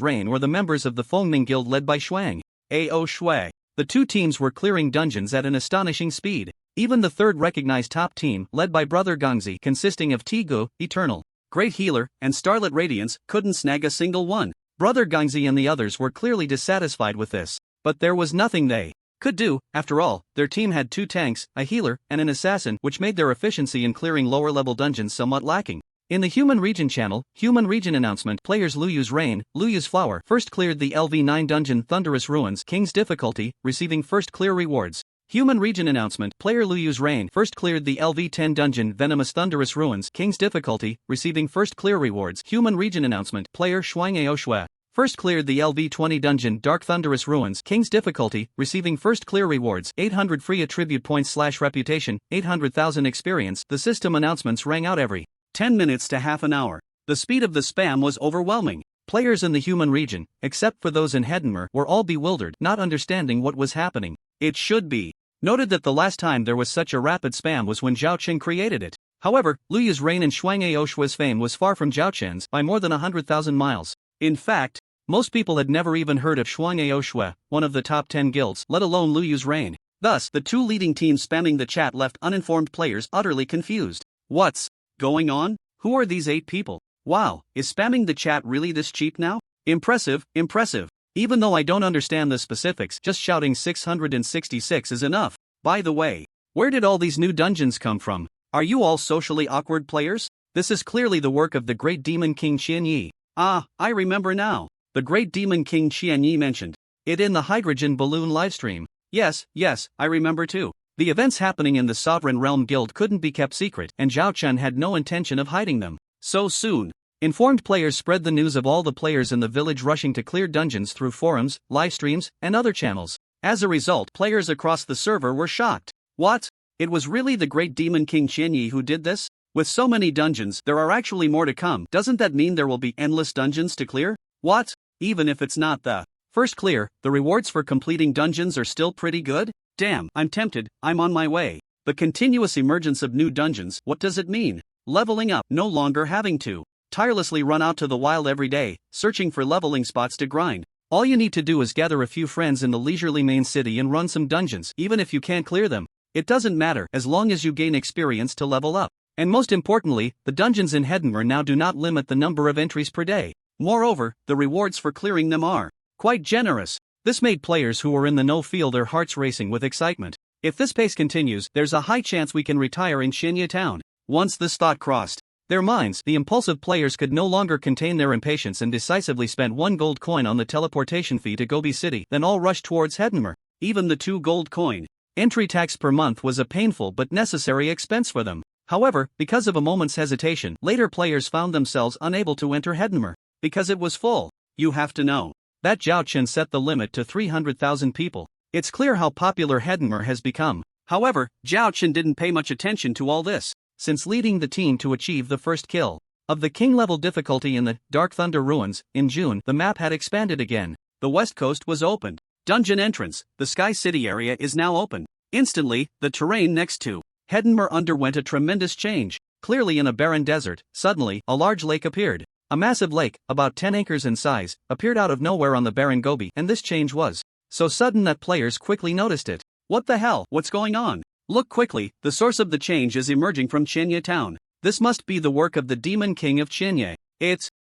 Speaker 2: Rain or the members of the Fengming Guild led by Shuang Ao Shui. The two teams were clearing dungeons at an astonishing speed. Even the third recognized top team, led by Brother Gangzi, consisting of Tigu, Eternal, Great Healer, and Starlit Radiance, couldn't snag a single one. Brother Gangzi and the others were clearly dissatisfied with this. But there was nothing they could do. After all, their team had 2 tanks, a healer, and an assassin, which made their efficiency in clearing lower-level dungeons somewhat lacking. In the Human Region channel, Human Region announcement, players Lu Yu's Rain, Lu Yu's Flower, first cleared the LV9 dungeon Thunderous Ruins, King's Difficulty, receiving first clear rewards. Human Region announcement, player Lu Yu's Rain first cleared the LV10 dungeon Venomous Thunderous Ruins, King's Difficulty, receiving first clear rewards. Human Region announcement, player Shuang Ao Shui first cleared the LV20 dungeon Dark Thunderous Ruins, King's Difficulty, receiving first clear rewards. 800 free attribute points / reputation, 800,000 experience. The system announcements rang out every 10 minutes to half an hour. The speed of the spam was overwhelming. Players in the Human Region, except for those in Heddenmer, were all bewildered, not understanding what was happening. It should be noted that the last time there was such a rapid spam was when Zhao Chen created it. However, Lu Yu's Rain and Shuang Ao Shui's fame was far from Zhao Chen's by more than 100,000 miles. In fact, most people had never even heard of Shuang Ao Shui, one of the top 10 guilds, let alone Lu Yu's Rain. Thus, the two leading teams spamming the chat left uninformed players utterly confused. What's going on? Who are these 8 people? Wow, is spamming the chat really this cheap now? Impressive, impressive. Even though I don't understand the specifics, just shouting 666 is enough. By the way, where did all these new dungeons come from? Are you all socially awkward players? This is clearly the work of the great demon king Qianyi. Ah, I remember now. The great demon king Qianyi mentioned it in the hydrogen balloon livestream. Yes, I remember too. The events happening in the Sovereign Realm Guild couldn't be kept secret, and Zhao Chen had no intention of hiding them so soon. Informed players spread the news of all the players in the village rushing to clear dungeons through forums, live streams, and other channels. As a result, players across the server were shocked. What? It was really the great demon king Qianyi who did this? With so many dungeons, there are actually more to come. Doesn't that mean there will be endless dungeons to clear? What? Even if it's not the first clear, the rewards for completing dungeons are still pretty good? Damn, I'm tempted, I'm on my way. The continuous emergence of new dungeons, what does it mean? Leveling up, no longer having to tirelessly run out to the wild every day, searching for leveling spots to grind. All you need to do is gather a few friends in the leisurely main city and run some dungeons, even if you can't clear them. It doesn't matter, as long as you gain experience to level up. And most importantly, the dungeons in Heddenmer now do not limit the number of entries per day. Moreover, the rewards for clearing them are quite generous. This made players who were in the know feel their hearts racing with excitement. If this pace continues, there's a high chance we can retire in Xinya town. Once this thought crossed their minds, the impulsive players could no longer contain their impatience and decisively spent 1 gold coin on the teleportation fee to Gobi City, then all rushed towards Heddenmer. Even the 2 gold coin entry tax per month was a painful but necessary expense for them. However, because of a moment's hesitation, later players found themselves unable to enter Heddenmer because it was full. You have to know that Zhao Chen set the limit to 300,000 people. It's clear how popular Heddenmer has become. However, Zhao Chen didn't pay much attention to all this. Since leading the team to achieve the first kill of the king-level difficulty in the Dark Thunder Ruins, in June, the map had expanded again. The west coast was opened. Dungeon entrance, the Sky City area is now open. Instantly, the terrain next to Heddenmer underwent a tremendous change. Clearly in a barren desert, suddenly, a large lake appeared. A massive lake, about 10 acres in size, appeared out of nowhere on the barren Gobi, and this change was so sudden that players quickly noticed it. What the hell? What's going on? Look quickly, the source of the change is emerging from Chenye town. This must be the work of the Demon King of Chenye.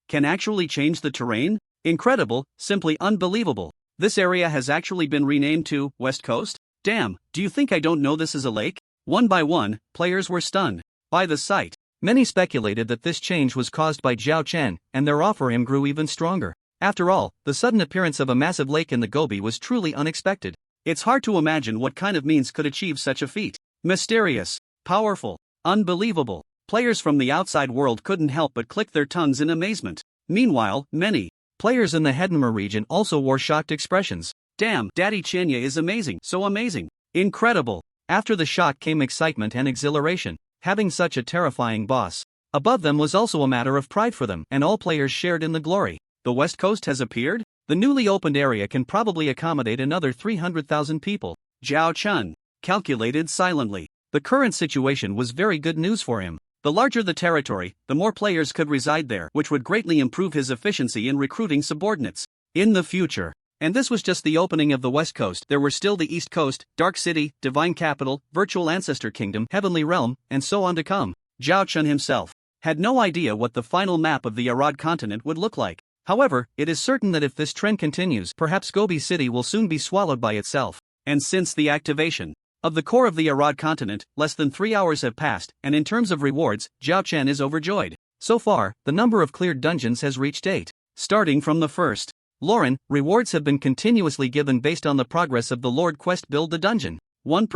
Speaker 2: Can actually change the terrain? Incredible, simply unbelievable. This area has actually been renamed to West Coast? Damn, do you think I don't know this is a lake? One by one, players were stunned by the sight. Many speculated that this change was caused by Zhao Chen, and their awe for him grew even stronger. After all, the sudden appearance of a massive lake in the Gobi was truly unexpected. It's hard to imagine what kind of means could achieve such a feat. Mysterious, powerful, unbelievable. Players from the outside world couldn't help but click their tongues in amazement. Meanwhile, many players in the Hednmer region also wore shocked expressions. Damn, Daddy Chenye is amazing, so amazing. Incredible. After the shock came excitement and exhilaration. Having such a terrifying boss above them was also a matter of pride for them, and all players shared in the glory. The West Coast has appeared? The newly opened area can probably accommodate another 300,000 people. Zhao Chun calculated silently. The current situation was very good news for him. The larger the territory, the more players could reside there, which would greatly improve his efficiency in recruiting subordinates in the future. And this was just the opening of the West Coast. There were still the East Coast, Dark City, Divine Capital, Virtual Ancestor Kingdom, Heavenly Realm, and so on to come. Zhao Chun himself had no idea what the final map of the Arod continent would look like. However, it is certain that if this trend continues, perhaps Gobi City will soon be swallowed by itself. And since the activation of the core of the Arod continent, less than 3 hours have passed, and in terms of rewards, Zhao Chen is overjoyed. So far, the number of cleared dungeons has reached 8. Starting from the first Lauren, rewards have been continuously given based on the progress of the Lord Quest Build the Dungeon. 1%,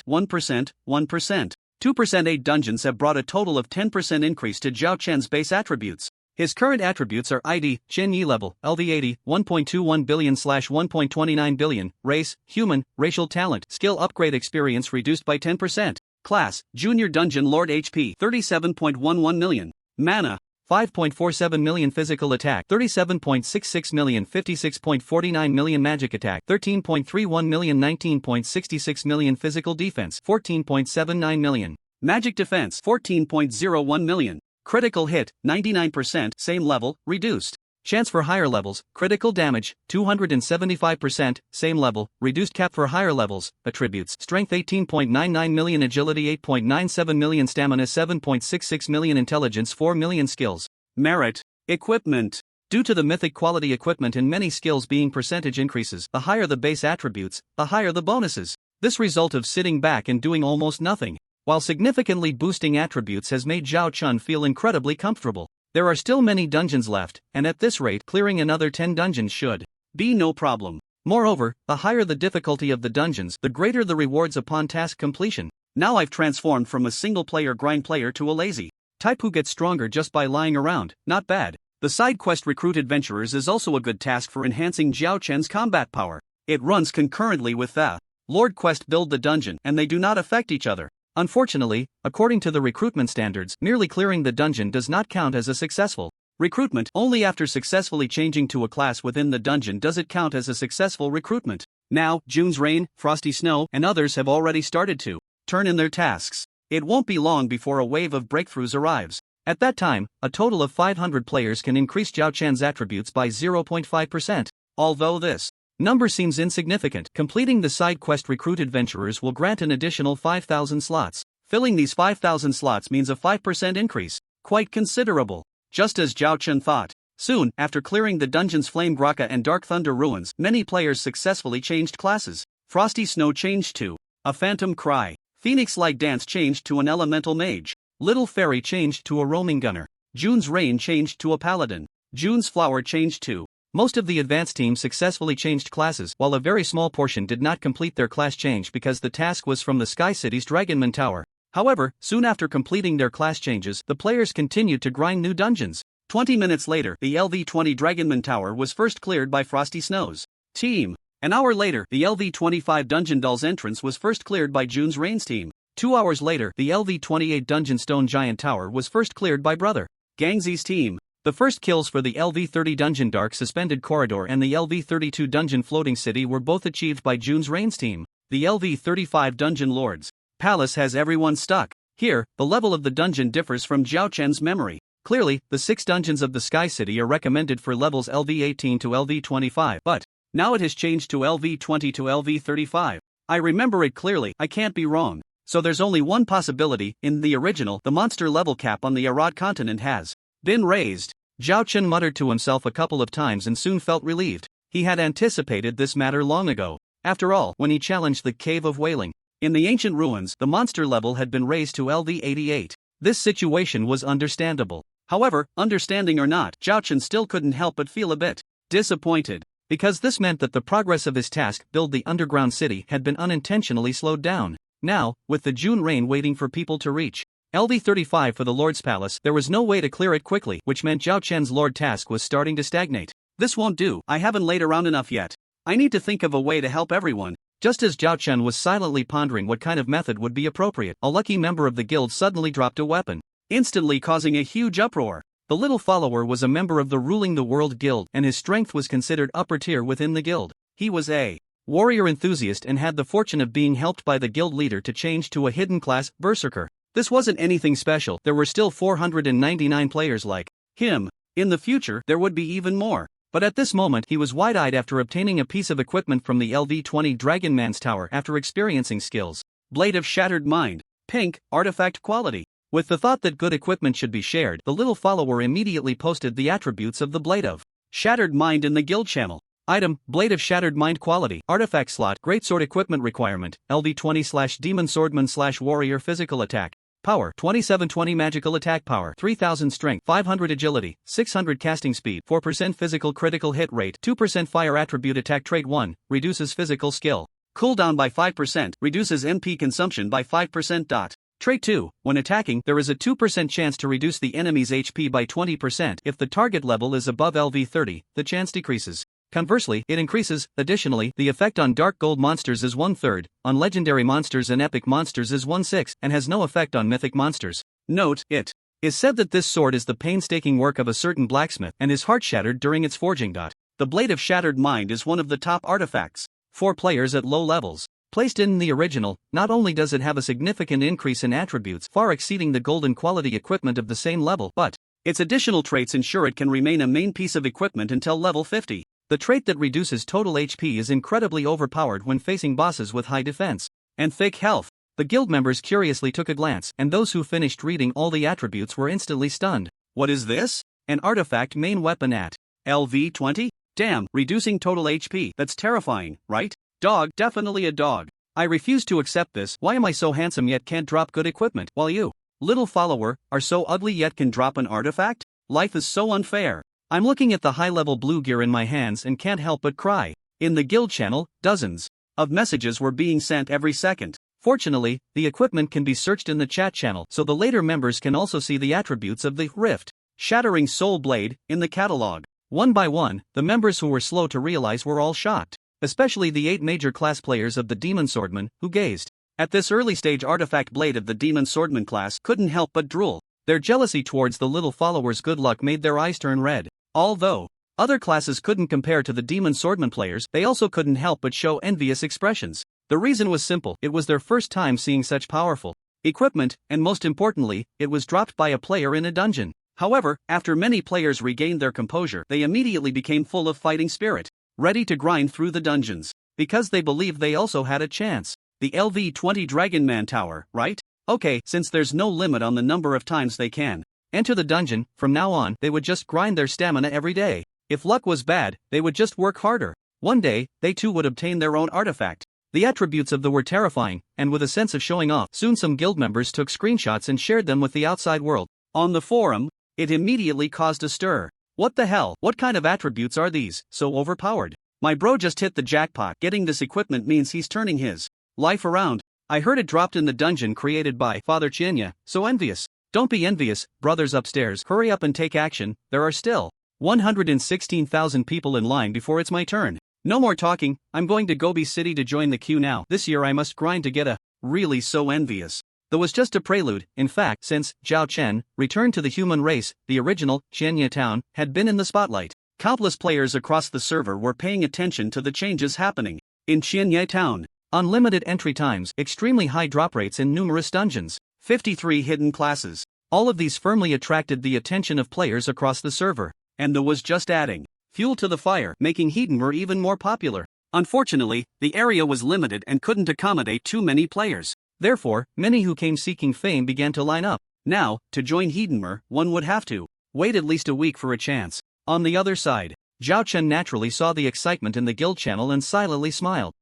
Speaker 2: 1%, 1%. 2%. 8 dungeons have brought a total of 10% increase to Zhao Chen's base attributes. His current attributes are ID, Chen Yi level, LV80, 1.21 billion/1.29 billion, race, human, racial talent, skill upgrade experience reduced by 10%. Class, Junior Dungeon Lord HP, 37.11 million. Mana, 5.47 million physical attack, 37.66 million, 56.49 million magic attack, 13.31 million, 19.66 million physical defense, 14.79 million. Magic defense, 14.01 million. Critical hit, 99%, same level, reduced. Chance for higher levels, critical damage, 275%, same level, reduced cap for higher levels, attributes, strength 18.99 million, agility 8.97 million, stamina 7.66 million, intelligence 4 million, skills. Merit, equipment. Due to the mythic quality equipment in many skills being percentage increases, the higher the base attributes, the higher the bonuses. This result of sitting back and doing almost nothing, while significantly boosting attributes, has made Zhao Chun feel incredibly comfortable. There are still many dungeons left, and at this rate, clearing another 10 dungeons should be no problem. Moreover, the higher the difficulty of the dungeons, the greater the rewards upon task completion. Now I've transformed from a single-player grind player to a lazy type who gets stronger just by lying around. Not bad. The side quest Recruit Adventurers is also a good task for enhancing Zhao Chen's combat power. It runs concurrently with the Lord Quest Build the Dungeon, and they do not affect each other. Unfortunately, according to the recruitment standards, merely clearing the dungeon does not count as a successful recruitment. Only after successfully changing to a class within the dungeon does it count as a successful recruitment. Now, June's Rain, Frosty Snow, and others have already started to turn in their tasks. It won't be long before a wave of breakthroughs arrives. At that time, a total of 500 players can increase Zhao Chen's attributes by 0.5%. Although this number seems insignificant, completing the side quest Recruit Adventurers will grant an additional 5,000 slots. Filling these 5,000 slots means a 5% increase. Quite considerable. Just as Zhao Chen thought. Soon, after clearing the dungeon's Flame Graka and Dark Thunder ruins, many players successfully changed classes. Frosty Snow changed to a Phantom Cry. Phoenix Light Dance changed to an Elemental Mage. Little Fairy changed to a Roaming Gunner. June's Rain changed to a Paladin. June's Flower changed to. Most of the advanced team successfully changed classes, while a very small portion did not complete their class change because the task was from the Sky City's Dragonman Tower. However, soon after completing their class changes, the players continued to grind new dungeons. 20 minutes later, the LV-20 Dragonman Tower was first cleared by Frosty Snow's team. An hour later, the LV-25 Dungeon Doll's entrance was first cleared by June's Rain's team. 2 hours later, the LV-28 Dungeon Stone Giant Tower was first cleared by Brother Gangzi's team. The first kills for the LV-30 Dungeon Dark Suspended Corridor and the LV-32 Dungeon Floating City were both achieved by June's Rain's team. The LV-35 Dungeon Lord's Palace has everyone stuck. Here, the level of the dungeon differs from Zhao Chen's memory. Clearly, the 6 dungeons of the Sky City are recommended for levels LV18 to LV25, but now it has changed to LV20 to LV35. I remember it clearly, I can't be wrong. So there's only one possibility: in the original, the monster level cap on the Arod continent has been raised. Zhao Chen muttered to himself a couple of times and soon felt relieved. He had anticipated this matter long ago. After all, when he challenged the Cave of Wailing in the ancient ruins, the monster level had been raised to LV88. This situation was understandable. However, understanding or not, Zhao Chen still couldn't help but feel a bit disappointed, because this meant that the progress of his task, build the underground city, had been unintentionally slowed down. Now, with the June rain waiting for people to reach LV35 for the Lord's Palace, there was no way to clear it quickly, which meant Zhao Chen's Lord task was starting to stagnate. This won't do, I haven't laid around enough yet. I need to think of a way to help everyone. Just as Zhao Chen was silently pondering what kind of method would be appropriate, a lucky member of the guild suddenly dropped a weapon, instantly causing a huge uproar. The little follower was a member of the Ruling the World Guild, and his strength was considered upper tier within the guild. He was a warrior enthusiast and had the fortune of being helped by the guild leader to change to a hidden class, Berserker. This wasn't anything special, there were still 499 players like him. In the future, there would be even more. But at this moment, he was wide-eyed after obtaining a piece of equipment from the LV20 Dragonman's Tower after experiencing skills. Blade of Shattered Mind. Pink, artifact quality. With the thought that good equipment should be shared, the little follower immediately posted the attributes of the Blade of Shattered Mind in the guild channel. Item, Blade of Shattered Mind quality. Artifact slot, Greatsword equipment requirement, LV20/Demon Swordman/Warrior physical attack. Power, 2720 magical attack power, 3000 strength, 500 agility, 600 casting speed, 4% physical critical hit rate, 2% fire attribute attack trait 1, reduces physical skill. Cooldown by 5%, reduces MP consumption by 5%. Trait 2, when attacking, there is a 2% chance to reduce the enemy's HP by 20%. If the target level is above LV30, the chance decreases. Conversely, it increases. Additionally, the effect on Dark Gold monsters is 1/3, on Legendary monsters and Epic monsters is 1/6, and has no effect on Mythic monsters. Note, it is said that this sword is the painstaking work of a certain blacksmith, and his heart shattered during its forging. The Blade of Shattered Mind is one of the top artifacts for players at low levels. Placed in the original, not only does it have a significant increase in attributes far exceeding the golden quality equipment of the same level, but its additional traits ensure it can remain a main piece of equipment until level 50. The trait that reduces total HP is incredibly overpowered when facing bosses with high defense and thick health. The guild members curiously took a glance, and those who finished reading all the attributes were instantly stunned. What is this? An artifact main weapon at LV20? Damn, reducing total HP, that's terrifying, right? Dog, definitely a dog. I refuse to accept this. Why am I so handsome yet can't drop good equipment, while you, little follower, are so ugly yet can drop an artifact? Life is so unfair. I'm looking at the high-level blue gear in my hands and can't help but cry. In the guild channel, dozens of messages were being sent every second. Fortunately, the equipment can be searched in the chat channel, so the later members can also see the attributes of the Rift Shattering Soul Blade in the catalog. One by one, the members who were slow to realize were all shocked, especially the 8 major class players of the Demon Swordman, who gazed at this early-stage artifact blade of the Demon Swordman class couldn't help but drool. Their jealousy towards the little follower's good luck made their eyes turn red. Although other classes couldn't compare to the Demon Swordman players, they also couldn't help but show envious expressions. The reason was simple: it was their first time seeing such powerful equipment, and most importantly, it was dropped by a player in a dungeon. However, after many players regained their composure, they immediately became full of fighting spirit, ready to grind through the dungeons, because they believed they also had a chance. The LV20 Dragonman Tower, right? Okay, since there's no limit on the number of times they can enter the dungeon, from now on, they would just grind their stamina every day. If luck was bad, they would just work harder. One day, they too would obtain their own artifact. The attributes of the were terrifying, and with a sense of showing off, soon some guild members took screenshots and shared them with the outside world. On the forum, it immediately caused a stir. What the hell? What kind of attributes are these, so overpowered? My bro just hit the jackpot. Getting this equipment means he's turning his life around. I heard it dropped in the dungeon created by Father Chinya, so envious. Don't be envious, brothers upstairs, hurry up and take action. There are still 116,000 people in line before it's my turn. No more talking, I'm going to Gobi City to join the queue now. This year I must grind to get a really so envious. That was just a prelude. In fact, since Zhao Chen returned to the human race, the original Qianya town had been in the spotlight. Countless players across the server were paying attention to the changes happening in Qianya town. Unlimited entry times, extremely high drop rates in numerous dungeons, 53 hidden classes. All of these firmly attracted the attention of players across the server, and the was just adding fuel to the fire, making Heidenmer even more popular. Unfortunately, the area was limited and couldn't accommodate too many players. Therefore, many who came seeking fame began to line up. Now, to join Heidenmer, one would have to wait at least a week for a chance. On the other side, Zhao Chen naturally saw the excitement in the guild channel and silently smiled.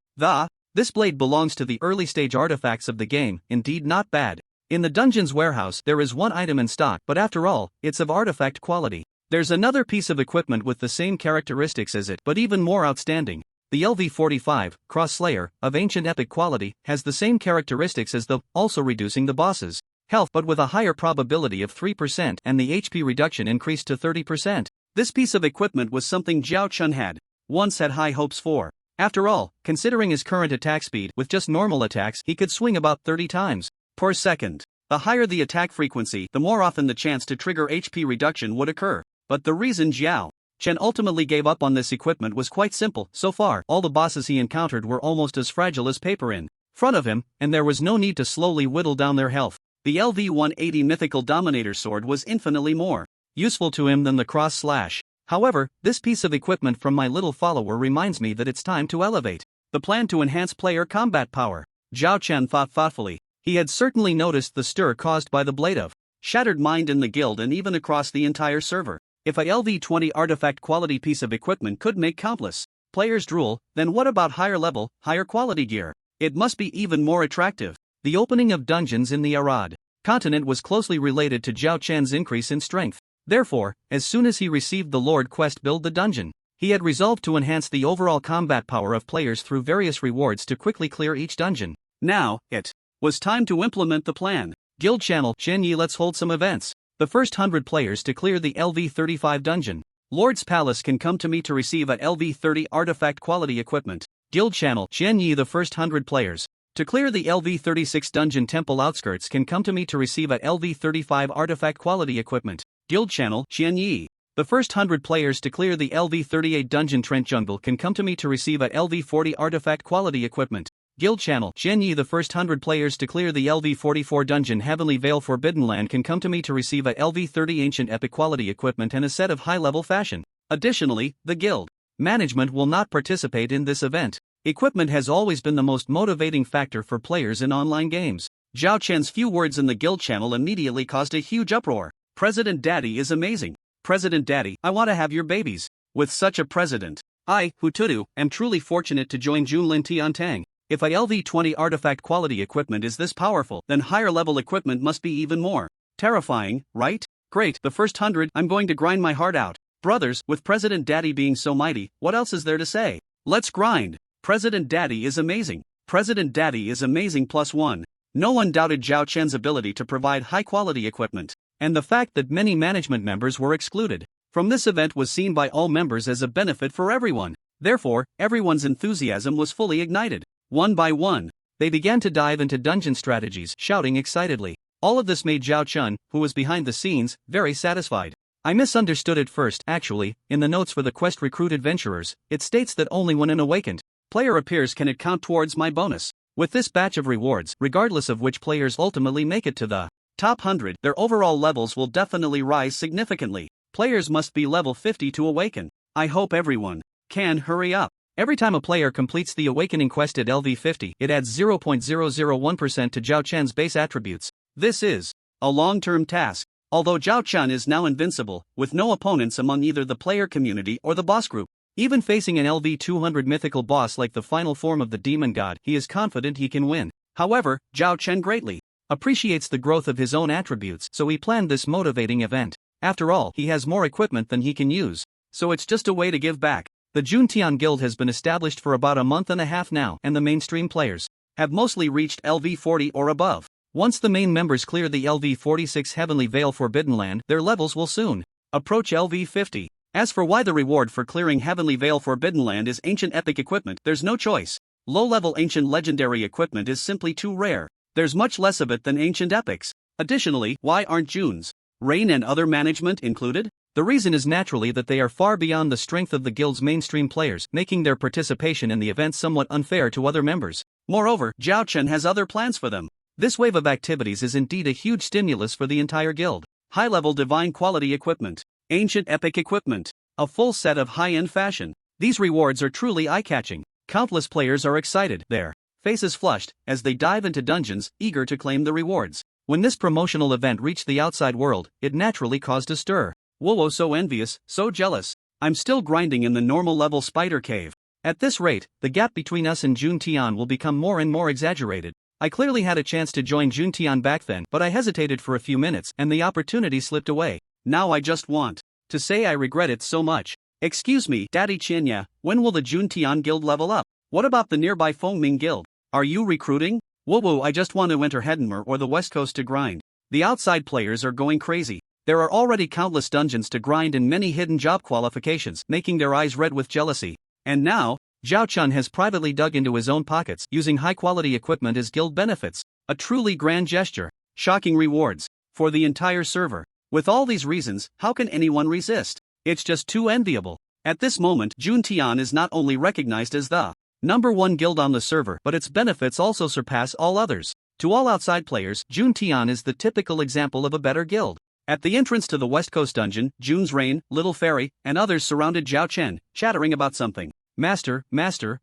Speaker 2: This blade belongs to the early stage artifacts of the game, indeed not bad. In the dungeon's warehouse there is one item in stock, but after all, it's of artifact quality. There's another piece of equipment with the same characteristics as it, but even more outstanding. The LV-45, Cross Slayer, of ancient epic quality, has the same characteristics as the, also reducing the boss's health but with a higher probability of 3% and the HP reduction increased to 30%. This piece of equipment was something Zhao Chun had once had high hopes for. After all, considering his current attack speed, with just normal attacks he could swing about 30 times per second. The higher the attack frequency, the more often the chance to trigger HP reduction would occur. But the reason Zhao Chen ultimately gave up on this equipment was quite simple. So far, all the bosses he encountered were almost as fragile as paper in front of him, and there was no need to slowly whittle down their health. The LV-180 Mythical Dominator sword was infinitely more useful to him than the cross slash. However, this piece of equipment from my little follower reminds me that it's time to elevate the plan to enhance player combat power. Zhao Chen thought thoughtfully. He had certainly noticed the stir caused by the blade of shattered mind in the guild and even across the entire server. If a LV-20 artifact quality piece of equipment could make countless players drool, then what about higher level, higher quality gear? It must be even more attractive. The opening of dungeons in the Arod continent was closely related to Zhao Chen's increase in strength. Therefore, as soon as he received the Lord quest Build the Dungeon, he had resolved to enhance the overall combat power of players through various rewards to quickly clear each dungeon. Now, it was time to implement the plan. Guild channel, Chen Yi, let's hold some events. The first 100 players to clear the LV-35 dungeon, Lord's Palace, can come to me to receive a LV-30 artifact quality equipment. Guild channel, Chen Yi, the first 100 players to clear the LV-36 dungeon, Temple Outskirts, can come to me to receive a LV-35 artifact quality equipment. Guild channel, Chen Yi, the first 100 players to clear the LV-38 dungeon, Trent Jungle, can come to me to receive a LV-40 artifact quality equipment. Guild channel, Chen Yi, the first 100 players to clear the LV-44 dungeon, Heavenly Vale Forbidden Land, can come to me to receive a LV-30 ancient epic quality equipment and a set of high-level fashion. Additionally, the guild management will not participate in this event. Equipment has always been the most motivating factor for players in online games. Zhao Chen's few words in the guild channel immediately caused a huge uproar. President Daddy is amazing. President Daddy, I want to have your babies. With such a president, I, Hutudu, am truly fortunate to join Junlin Tiantang. If a LV-20 artifact quality equipment is this powerful, then higher level equipment must be even more terrifying, right? Great, the first 100, I'm going to grind my heart out. Brothers, with President Daddy being so mighty, what else is there to say? Let's grind. President Daddy is amazing. President Daddy is amazing +1. No one doubted Zhao Chen's ability to provide high quality equipment, and the fact that many management members were excluded from this event was seen by all members as a benefit for everyone. Therefore, everyone's enthusiasm was fully ignited. One by one, they began to dive into dungeon strategies, shouting excitedly. All of this made Zhao Chun, who was behind the scenes, very satisfied. I misunderstood at first. Actually, in the notes for the quest Recruit Adventurers, it states that only when an awakened player appears can it count towards my bonus. With this batch of rewards, regardless of which players ultimately make it to the top 100, their overall levels will definitely rise significantly. Players must be level 50 to awaken. I hope everyone can hurry up. Every time a player completes the Awakening quest at LV50, it adds 0.001% to Zhao Chen's base attributes. This is a long-term task. Although Zhao Chen is now invincible, with no opponents among either the player community or the boss group, even facing an LV200 mythical boss like the final form of the demon god, he is confident he can win. However, Zhao Chen greatly appreciates the growth of his own attributes, so he planned this motivating event. After all, he has more equipment than he can use, so it's just a way to give back. The Juntian Guild has been established for about a month and a half now, and the mainstream players have mostly reached LV40 or above. Once the main members clear the LV46 Heavenly Vale Forbidden Land, their levels will soon approach LV50. As for why the reward for clearing Heavenly Vale Forbidden Land is ancient epic equipment, there's no choice. Low-level ancient legendary equipment is simply too rare. There's much less of it than ancient epics. Additionally, why aren't June's reign and other management included? The reason is naturally that they are far beyond the strength of the guild's mainstream players, making their participation in the event somewhat unfair to other members. Moreover, Zhao Chen has other plans for them. This wave of activities is indeed a huge stimulus for the entire guild. High-level divine quality equipment, ancient epic equipment, a full set of high-end fashion. These rewards are truly eye-catching. Countless players are excited, their faces flushed, as they dive into dungeons, eager to claim the rewards. When this promotional event reached the outside world, it naturally caused a stir. Whoa, so envious, so jealous. I'm still grinding in the normal level spider cave. At this rate, the gap between us and Juntian will become more and more exaggerated. I clearly had a chance to join Juntian back then, but I hesitated for a few minutes and the opportunity slipped away. Now I just want to say I regret it so much. Excuse me, Daddy Chinya, when will the Juntian guild level up? What about the nearby Fengming guild? Are you recruiting? Whoa, I just want to enter Hedenmer or the West Coast to grind. The outside players are going crazy. There are already countless dungeons to grind and many hidden job qualifications, making their eyes red with jealousy. And now, Zhao Chun has privately dug into his own pockets, using high-quality equipment as guild benefits. A truly grand gesture. Shocking rewards. For the entire server. With all these reasons, how can anyone resist? It's just too enviable. At this moment, Juntian is not only recognized as the #1 guild on the server, but its benefits also surpass all others. To all outside players, Juntian is the typical example of a better guild. At the entrance to the West Coast dungeon, June's Rain, Little Fairy, and others surrounded Zhao Chen, chattering about something. Master,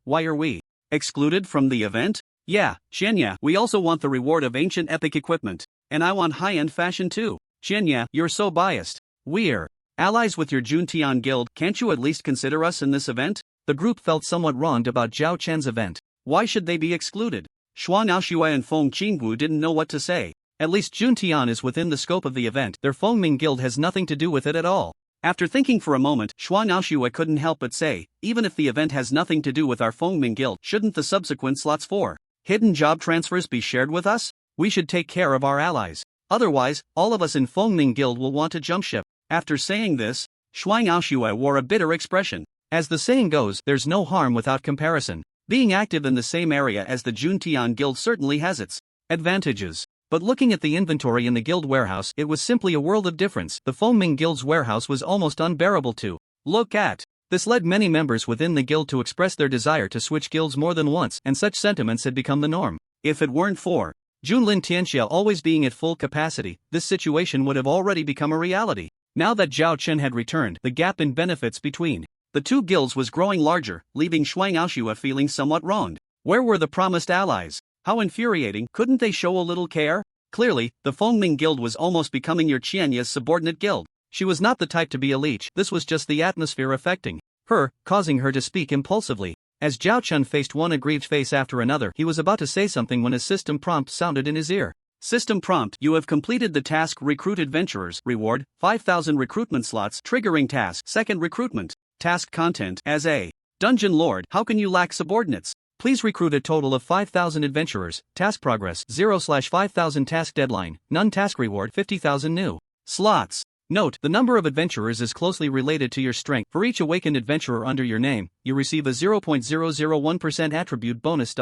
Speaker 2: why are we excluded from the event? Yeah, Xianya, we also want the reward of ancient epic equipment. And I want high-end fashion too. Xianya, you're so biased. We're allies with your Juntian guild, can't you at least consider us in this event? The group felt somewhat wronged about Zhao Chen's event. Why should they be excluded? Xuan Aoxue and Feng Qingwu didn't know what to say. At least Juntian is within the scope of the event, their Fengming guild has nothing to do with it at all. After thinking for a moment, Xuan Aoxue couldn't help but say, even if the event has nothing to do with our Fengming guild, shouldn't the subsequent slots for hidden job transfers be shared with us? We should take care of our allies. Otherwise, all of us in Fengming guild will want to jump ship. After saying this, Xuan Aoxue wore a bitter expression. As the saying goes, there's no harm without comparison. Being active in the same area as the Juntian guild certainly has its advantages. But looking at the inventory in the guild warehouse, it was simply a world of difference. The Fengming guild's warehouse was almost unbearable to look at. This led many members within the guild to express their desire to switch guilds more than once, and such sentiments had become the norm. If it weren't for Junlin Tianxia always being at full capacity, this situation would have already become a reality. Now that Zhao Chen had returned, the gap in benefits between the two guilds was growing larger, leaving Xuan Aoxue feeling somewhat wronged. Where were the promised allies? How infuriating, couldn't they show a little care? Clearly, the Fengming guild was almost becoming your Qianya's subordinate guild. She was not the type to be a leech, this was just the atmosphere affecting her, causing her to speak impulsively. As Zhao Chun faced one aggrieved face after another, he was about to say something when a system prompt sounded in his ear. System prompt, you have completed the task Recruit Adventurers, reward, 5,000 recruitment slots, triggering task, second recruitment, task content, as a Dungeon Lord, how can you lack subordinates? Please recruit a total of 5,000 adventurers, task progress, 0/5000 task deadline, none task reward, 50,000 new slots. Note, the number of adventurers is closely related to your strength. For each awakened adventurer under your name, you receive a 0.001% attribute bonus.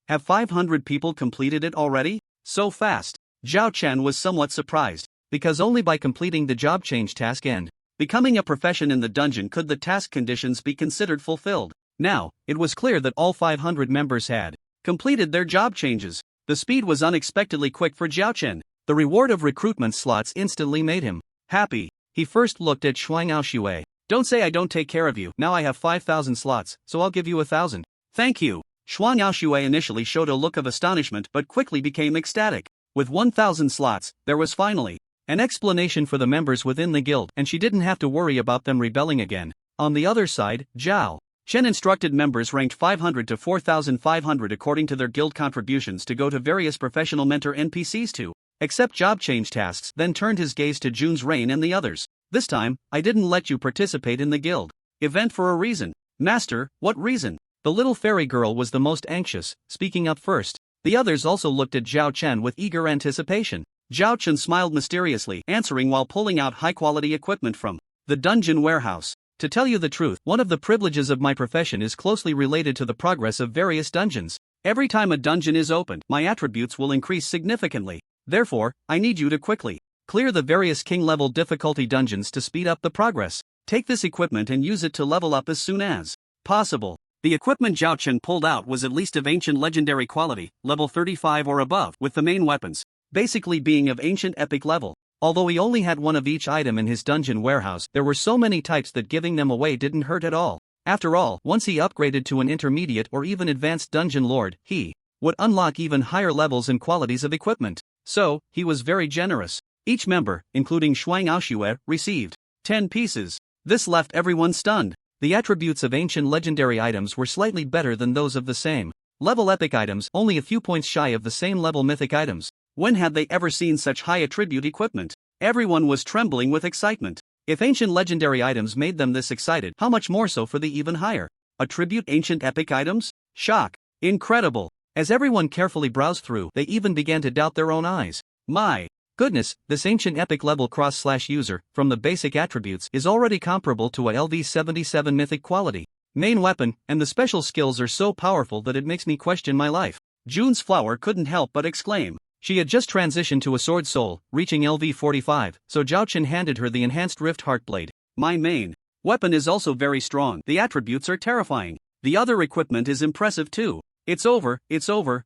Speaker 2: Have 500 people completed it already? So fast. Zhao Chen was somewhat surprised, because only by completing the job change task and becoming a profession in the dungeon could the task conditions be considered fulfilled. Now, it was clear that all 500 members had completed their job changes. The speed was unexpectedly quick for Zhao Chen. The reward of recruitment slots instantly made him happy. He first looked at Xuan Aoxue. Don't say I don't take care of you. Now I have 5,000 slots, so I'll give you 1,000. Thank you. Xuan Aoxue initially showed a look of astonishment but quickly became ecstatic. With 1,000 slots, there was finally an explanation for the members within the guild, and she didn't have to worry about them rebelling again. On the other side, Zhao Chen instructed members ranked 500 to 4,500 according to their guild contributions to go to various professional mentor NPCs to accept job change tasks, then turned his gaze to June's Rain and the others. This time, I didn't let you participate in the guild event for a reason. Master, what reason? The little fairy girl was the most anxious, speaking up first. The others also looked at Zhao Chen with eager anticipation. Zhao Chen smiled mysteriously, answering while pulling out high-quality equipment from the dungeon warehouse. To tell you the truth, one of the privileges of my profession is closely related to the progress of various dungeons. Every time a dungeon is opened, my attributes will increase significantly. Therefore, I need you to quickly clear the various king-level difficulty dungeons to speed up the progress. Take this equipment and use it to level up as soon as possible. The equipment Zhao Chen pulled out was at least of ancient legendary quality, level 35 or above, with the main weapons basically being of ancient epic level. Although he only had one of each item in his dungeon warehouse, there were so many types that giving them away didn't hurt at all. After all, once he upgraded to an intermediate or even advanced dungeon lord, he would unlock even higher levels and qualities of equipment. So, he was very generous. Each member, including Shuang Aoxue, received 10 pieces. This left everyone stunned. The attributes of ancient legendary items were slightly better than those of the same level epic items, only a few points shy of the same level mythic items. When had they ever seen such high attribute equipment? Everyone was trembling with excitement. If ancient legendary items made them this excited, how much more so for the even higher attribute ancient epic items? Shock. Incredible. As everyone carefully browsed through, they even began to doubt their own eyes. My goodness, this ancient epic level cross/user, from the basic attributes, is already comparable to a LV77 mythic quality main weapon, and the special skills are so powerful that it makes me question my life. June's flower couldn't help but exclaim. She had just transitioned to a sword soul, reaching LV45, so Zhao Chen handed her the enhanced Rift Heart Blade. My main weapon is also very strong. The attributes are terrifying. The other equipment is impressive too. It's over.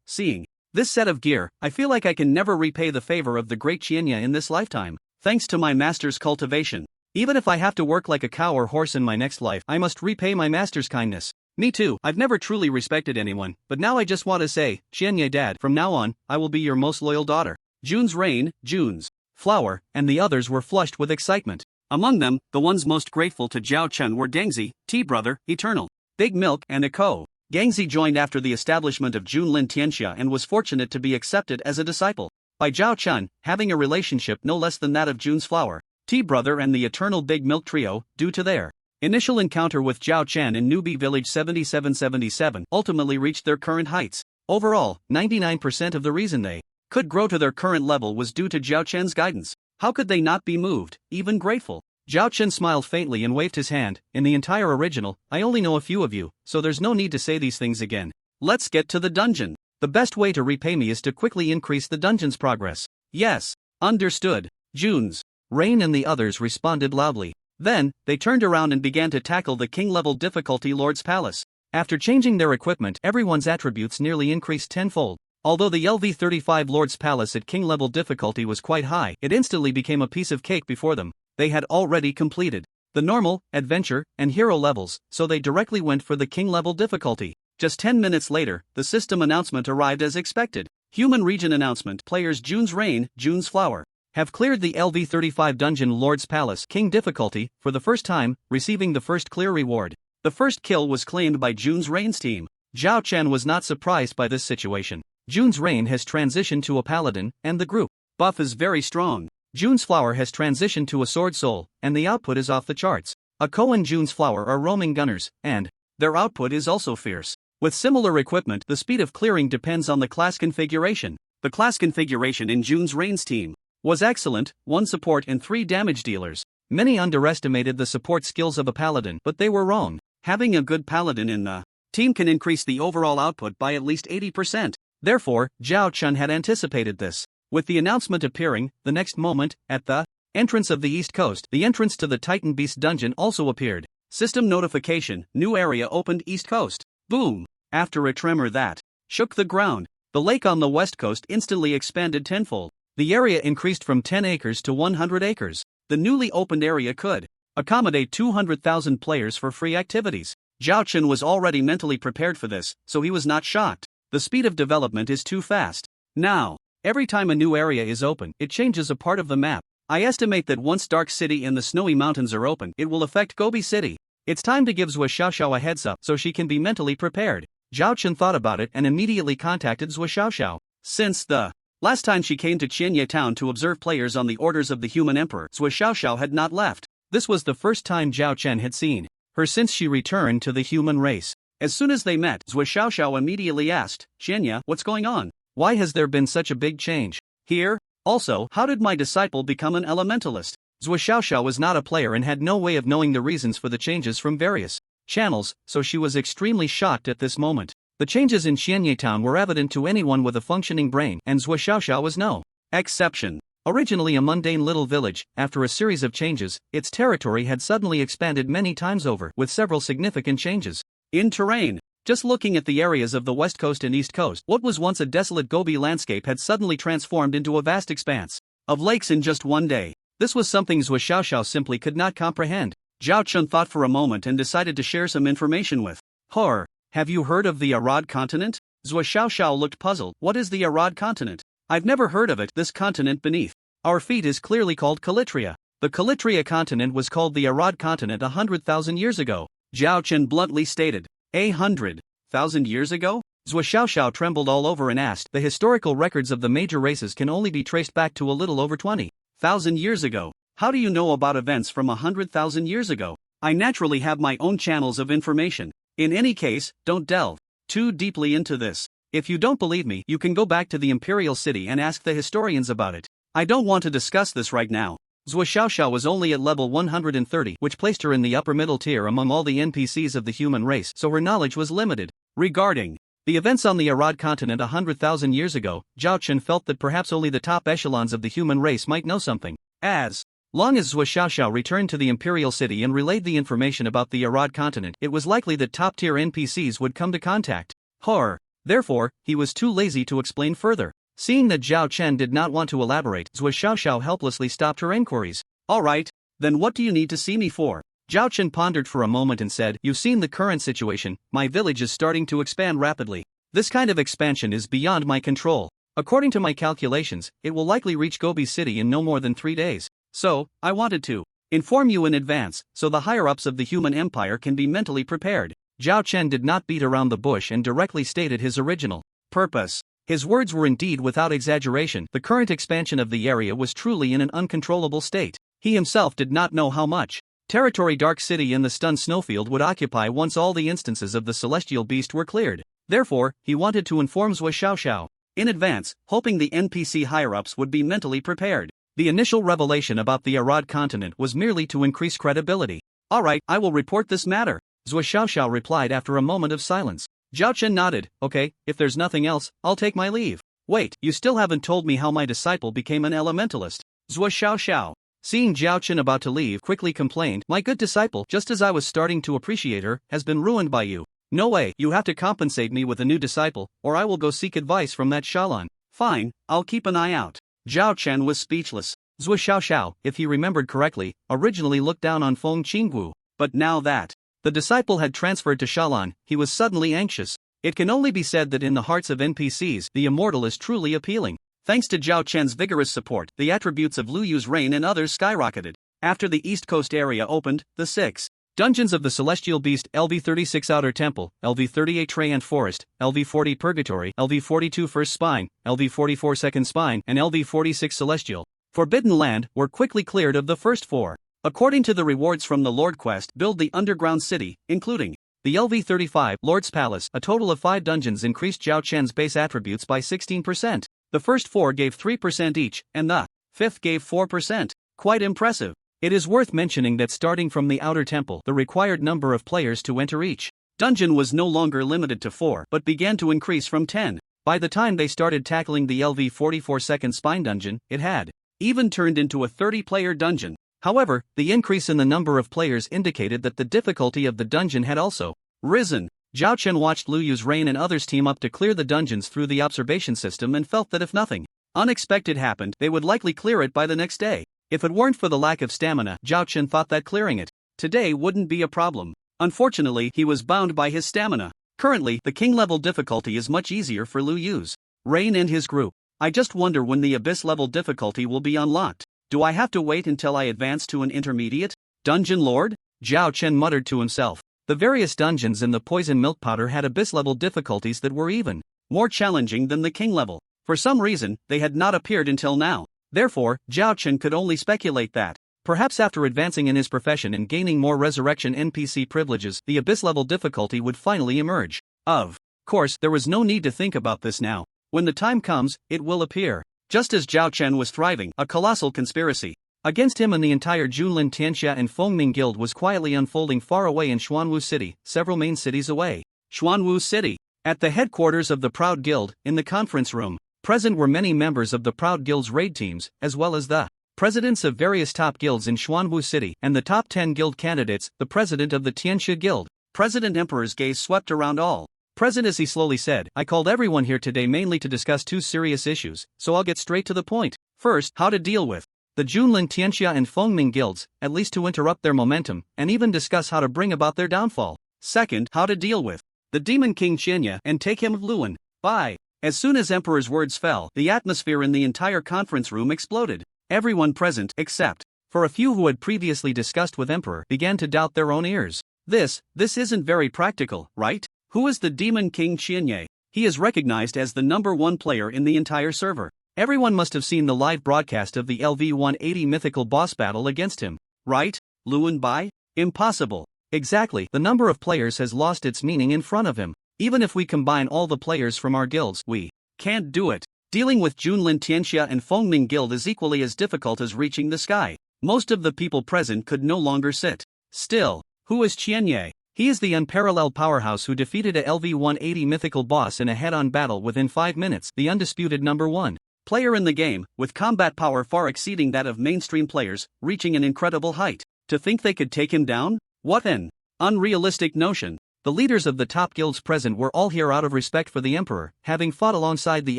Speaker 2: Seeing this set of gear, I feel like I can never repay the favor of the great Qianya in this lifetime. Thanks to my master's cultivation. Even if I have to work like a cow or horse in my next life, I must repay my master's kindness. Me too. I've never truly respected anyone, but now I just want to say, Qianya Dad, from now on, I will be your most loyal daughter. June's reign, June's flower, and the others were flushed with excitement. Among them, the ones most grateful to Zhao Chen were Gangzi, T-Brother, Eternal, Big Milk, and Iko. Gangzi joined after the establishment of Junlin Tianxia and was fortunate to be accepted as a disciple by Zhao Chen, having a relationship no less than that of June's flower, T-Brother, and the Eternal Big Milk trio, due to their initial encounter with Zhao Chen in Newbie Village 7777, ultimately reached their current heights. Overall, 99% of the reason they could grow to their current level was due to Zhao Chen's guidance. How could they not be moved, even grateful? Zhao Chen smiled faintly and waved his hand. In the entire original, I only know a few of you, so there's no need to say these things again. Let's get to the dungeon. The best way to repay me is to quickly increase the dungeon's progress. Yes. Understood. June's reign and the others responded loudly. Then, they turned around and began to tackle the king-level difficulty Lord's Palace. After changing their equipment, everyone's attributes nearly increased tenfold. Although the LV35 Lord's Palace at king-level difficulty was quite high, it instantly became a piece of cake before them. They had already completed the normal, adventure, and hero levels, so they directly went for the king-level difficulty. Just 10 minutes later, the system announcement arrived as expected. Human region announcement: players June's reign, June's flower have cleared the LV35 Dungeon Lord's Palace King difficulty for the first time, receiving the first clear reward. The first kill was claimed by June's Reign's team. Zhao Chen was not surprised by this situation. June's Reign has transitioned to a paladin, and the group buff is very strong. June's flower has transitioned to a sword soul, and the output is off the charts. Iko and June's flower are roaming gunners, and their output is also fierce. With similar equipment, the speed of clearing depends on the class configuration. The class configuration in June's Reign's team was excellent: 1 support and 3 damage dealers. Many underestimated the support skills of a paladin, but they were wrong. Having a good paladin in the team can increase the overall output by at least 80%. Therefore, Zhao Chen had anticipated this. With the announcement appearing, the next moment, at the entrance of the East Coast, the entrance to the Titan Beast dungeon also appeared. System notification: new area opened East Coast. Boom! After a tremor that shook the ground, the lake on the West Coast instantly expanded tenfold. The area increased from 10 acres to 100 acres. The newly opened area could accommodate 200,000 players for free activities. Zhao Chen was already mentally prepared for this, so he was not shocked. The speed of development is too fast. Now, every time a new area is open, it changes a part of the map. I estimate that once Dark City and the Snowy Mountains are open, it will affect Gobi City. It's time to give Zhua Xiaoxiao a heads up so she can be mentally prepared. Zhao Chen thought about it and immediately contacted Zhua Xiaoxiao. Since the last time she came to Qianye Town to observe players on the orders of the Human Emperor, Zhua Xiaoxiao had not left. This was the first time Zhao Chen had seen her since she returned to the human race. As soon as they met, Zhua Xiaoxiao immediately asked, "Qianye, what's going on? Why has there been such a big change here? Also, how did my disciple become an elementalist?" Zhua Xiaoxiao was not a player and had no way of knowing the reasons for the changes from various channels, so she was extremely shocked at this moment. The changes in Qianye Town were evident to anyone with a functioning brain, and Zhua Xiaoxiao was no exception. Originally a mundane little village, after a series of changes, its territory had suddenly expanded many times over, with several significant changes in terrain, Just looking at the areas of the west coast and east coast, what was once a desolate Gobi landscape had suddenly transformed into a vast expanse of lakes in just one day. This was something Zhou Xiaoxiao simply could not comprehend. Zhao Chun thought for a moment and decided to share some information with her. Have you heard of the Arod continent? Zhou Xiaoxiao looked puzzled. What is the Arod continent? I've never heard of it. This continent beneath our feet is clearly called Calitria. The Calitria continent was called the Arod continent 100,000 years ago, Zhao Chen bluntly stated. 100,000 years ago? Zhou Xiaoxiao trembled all over and asked. The historical records of the major races can only be traced back to a little over 20,000 years ago. How do you know about events from 100,000 years ago? I naturally have my own channels of information. In any case, don't delve too deeply into this. If you don't believe me, you can go back to the imperial city and ask the historians about it. I don't want to discuss this right now. Zhou Xiaoxiao was only at level 130, which placed her in the upper middle tier among all the NPCs of the human race, so her knowledge was limited. Regarding the events on the Arod continent 100,000 years ago, Zhao Chen felt that perhaps only the top echelons of the human race might know something. As long as Zhou Xiaoxiao returned to the imperial city and relayed the information about the Arod continent, it was likely that top-tier NPCs would come to contact her. Therefore, he was too lazy to explain further. Seeing that Zhao Chen did not want to elaborate, Zhou Xiaoxiao helplessly stopped her inquiries. Alright, then what do you need to see me for? Zhao Chen pondered for a moment and said, You've seen the current situation, my village is starting to expand rapidly. This kind of expansion is beyond my control. According to my calculations, it will likely reach Gobi City in no more than 3 days. So, I wanted to inform you in advance, so the higher-ups of the human empire can be mentally prepared. Zhao Chen did not beat around the bush and directly stated his original purpose. His words were indeed without exaggeration. The current expansion of the area was truly in an uncontrollable state. He himself did not know how much territory Dark City and the stunned snowfield would occupy once all the instances of the celestial beast were cleared. Therefore, he wanted to inform Zhou Xiaoxiao in advance, hoping the NPC higher-ups would be mentally prepared. The initial revelation about the Arod continent was merely to increase credibility. Alright, I will report this matter, Zhou Xiaoxiao replied after a moment of silence. Zhao Chen nodded. Okay, if there's nothing else, I'll take my leave. Wait, you still haven't told me how my disciple became an elementalist. Zhou Xiaoxiao, seeing Zhao Chen about to leave, quickly complained, My good disciple, just as I was starting to appreciate her, has been ruined by you. No way, you have to compensate me with a new disciple, or I will go seek advice from that Shalan. Fine, I'll keep an eye out. Zhao Chen was speechless. Zhou Xiaoxiao, if he remembered correctly, originally looked down on Feng Qinggu, but now that the disciple had transferred to Shalan, he was suddenly anxious. It can only be said that in the hearts of NPCs, the immortal is truly appealing. Thanks to Zhao Chen's vigorous support, the attributes of Lu Yu's reign and others skyrocketed. After the East Coast area opened, the 6 dungeons of the Celestial Beast, LV-36 Outer Temple, LV-38 Traiant Forest, LV-40 Purgatory, LV-42 First Spine, LV-44 Second Spine, and LV-46 Celestial Forbidden Land, were quickly cleared of the first 4. According to the rewards from the Lord Quest, build the underground city, including the LV-35 Lord's Palace. A total of 5 dungeons increased Zhao Chen's base attributes by 16%. The first 4 gave 3% each, and the 5th gave 4%. Quite impressive. It is worth mentioning that starting from the Outer Temple, the required number of players to enter each dungeon was no longer limited to 4, but began to increase from 10. By the time they started tackling the LV-44 Second Spine dungeon, it had even turned into a 30-player dungeon. However, the increase in the number of players indicated that the difficulty of the dungeon had also risen. Zhao Chen watched Lu Yu's reign and others team up to clear the dungeons through the observation system and felt that if nothing unexpected happened, they would likely clear it by the next day. If it weren't for the lack of stamina, Zhao Chen thought that clearing it today wouldn't be a problem. Unfortunately, he was bound by his stamina. Currently, the king-level difficulty is much easier for Lu Yu's reign and his group. I just wonder when the abyss-level difficulty will be unlocked. Do I have to wait until I advance to an intermediate dungeon lord? Zhao Chen muttered to himself. The various dungeons in the Poison Milk Powder had abyss-level difficulties that were even more challenging than the king level. For some reason, they had not appeared until now. Therefore, Zhao Chen could only speculate that perhaps after advancing in his profession and gaining more resurrection NPC privileges, the abyss-level difficulty would finally emerge. Of course, there was no need to think about this now. When the time comes, it will appear. Just as Zhao Chen was thriving, a colossal conspiracy against him and the entire Junlin Tianxia and Fengming Guild was quietly unfolding far away in Xuanwu City, several main cities away. Xuanwu City. At the headquarters of the Proud Guild, in the conference room, present were many members of the Proud Guild's raid teams, as well as the presidents of various top guilds in Xuanwu City, and the top 10 guild candidates, the president of the Tianxia Guild. President Emperor's gaze swept around all Present as he slowly said, I called everyone here today mainly to discuss two serious issues, so I'll get straight to the point. First, how to deal with the Junlin Tianxia and Fengming guilds, at least to interrupt their momentum, and even discuss how to bring about their downfall. Second, how to deal with the Demon King Qianya and take him of Luan. Bye. As soon as Emperor's words fell, the atmosphere in the entire conference room exploded. Everyone present, except for a few who had previously discussed with Emperor, began to doubt their own ears. This isn't very practical, right? Who is the Demon King Qianya? He is recognized as the #1 player in the entire server. Everyone must have seen the live broadcast of the LV-180 mythical boss battle against him, right? Luan Bai? Impossible. Exactly, the number of players has lost its meaning in front of him. Even if we combine all the players from our guilds, we can't do it. Dealing with Junlin Tianxia and Fengming guild is equally as difficult as reaching the sky. Most of the people present could no longer sit still. Who is Qianya? He is the unparalleled powerhouse who defeated a LV-180 mythical boss in a head-on battle within 5 minutes, the undisputed #1 player in the game, with combat power far exceeding that of mainstream players, reaching an incredible height. To think they could take him down? What an unrealistic notion. The leaders of the top guilds present were all here out of respect for the Emperor, having fought alongside the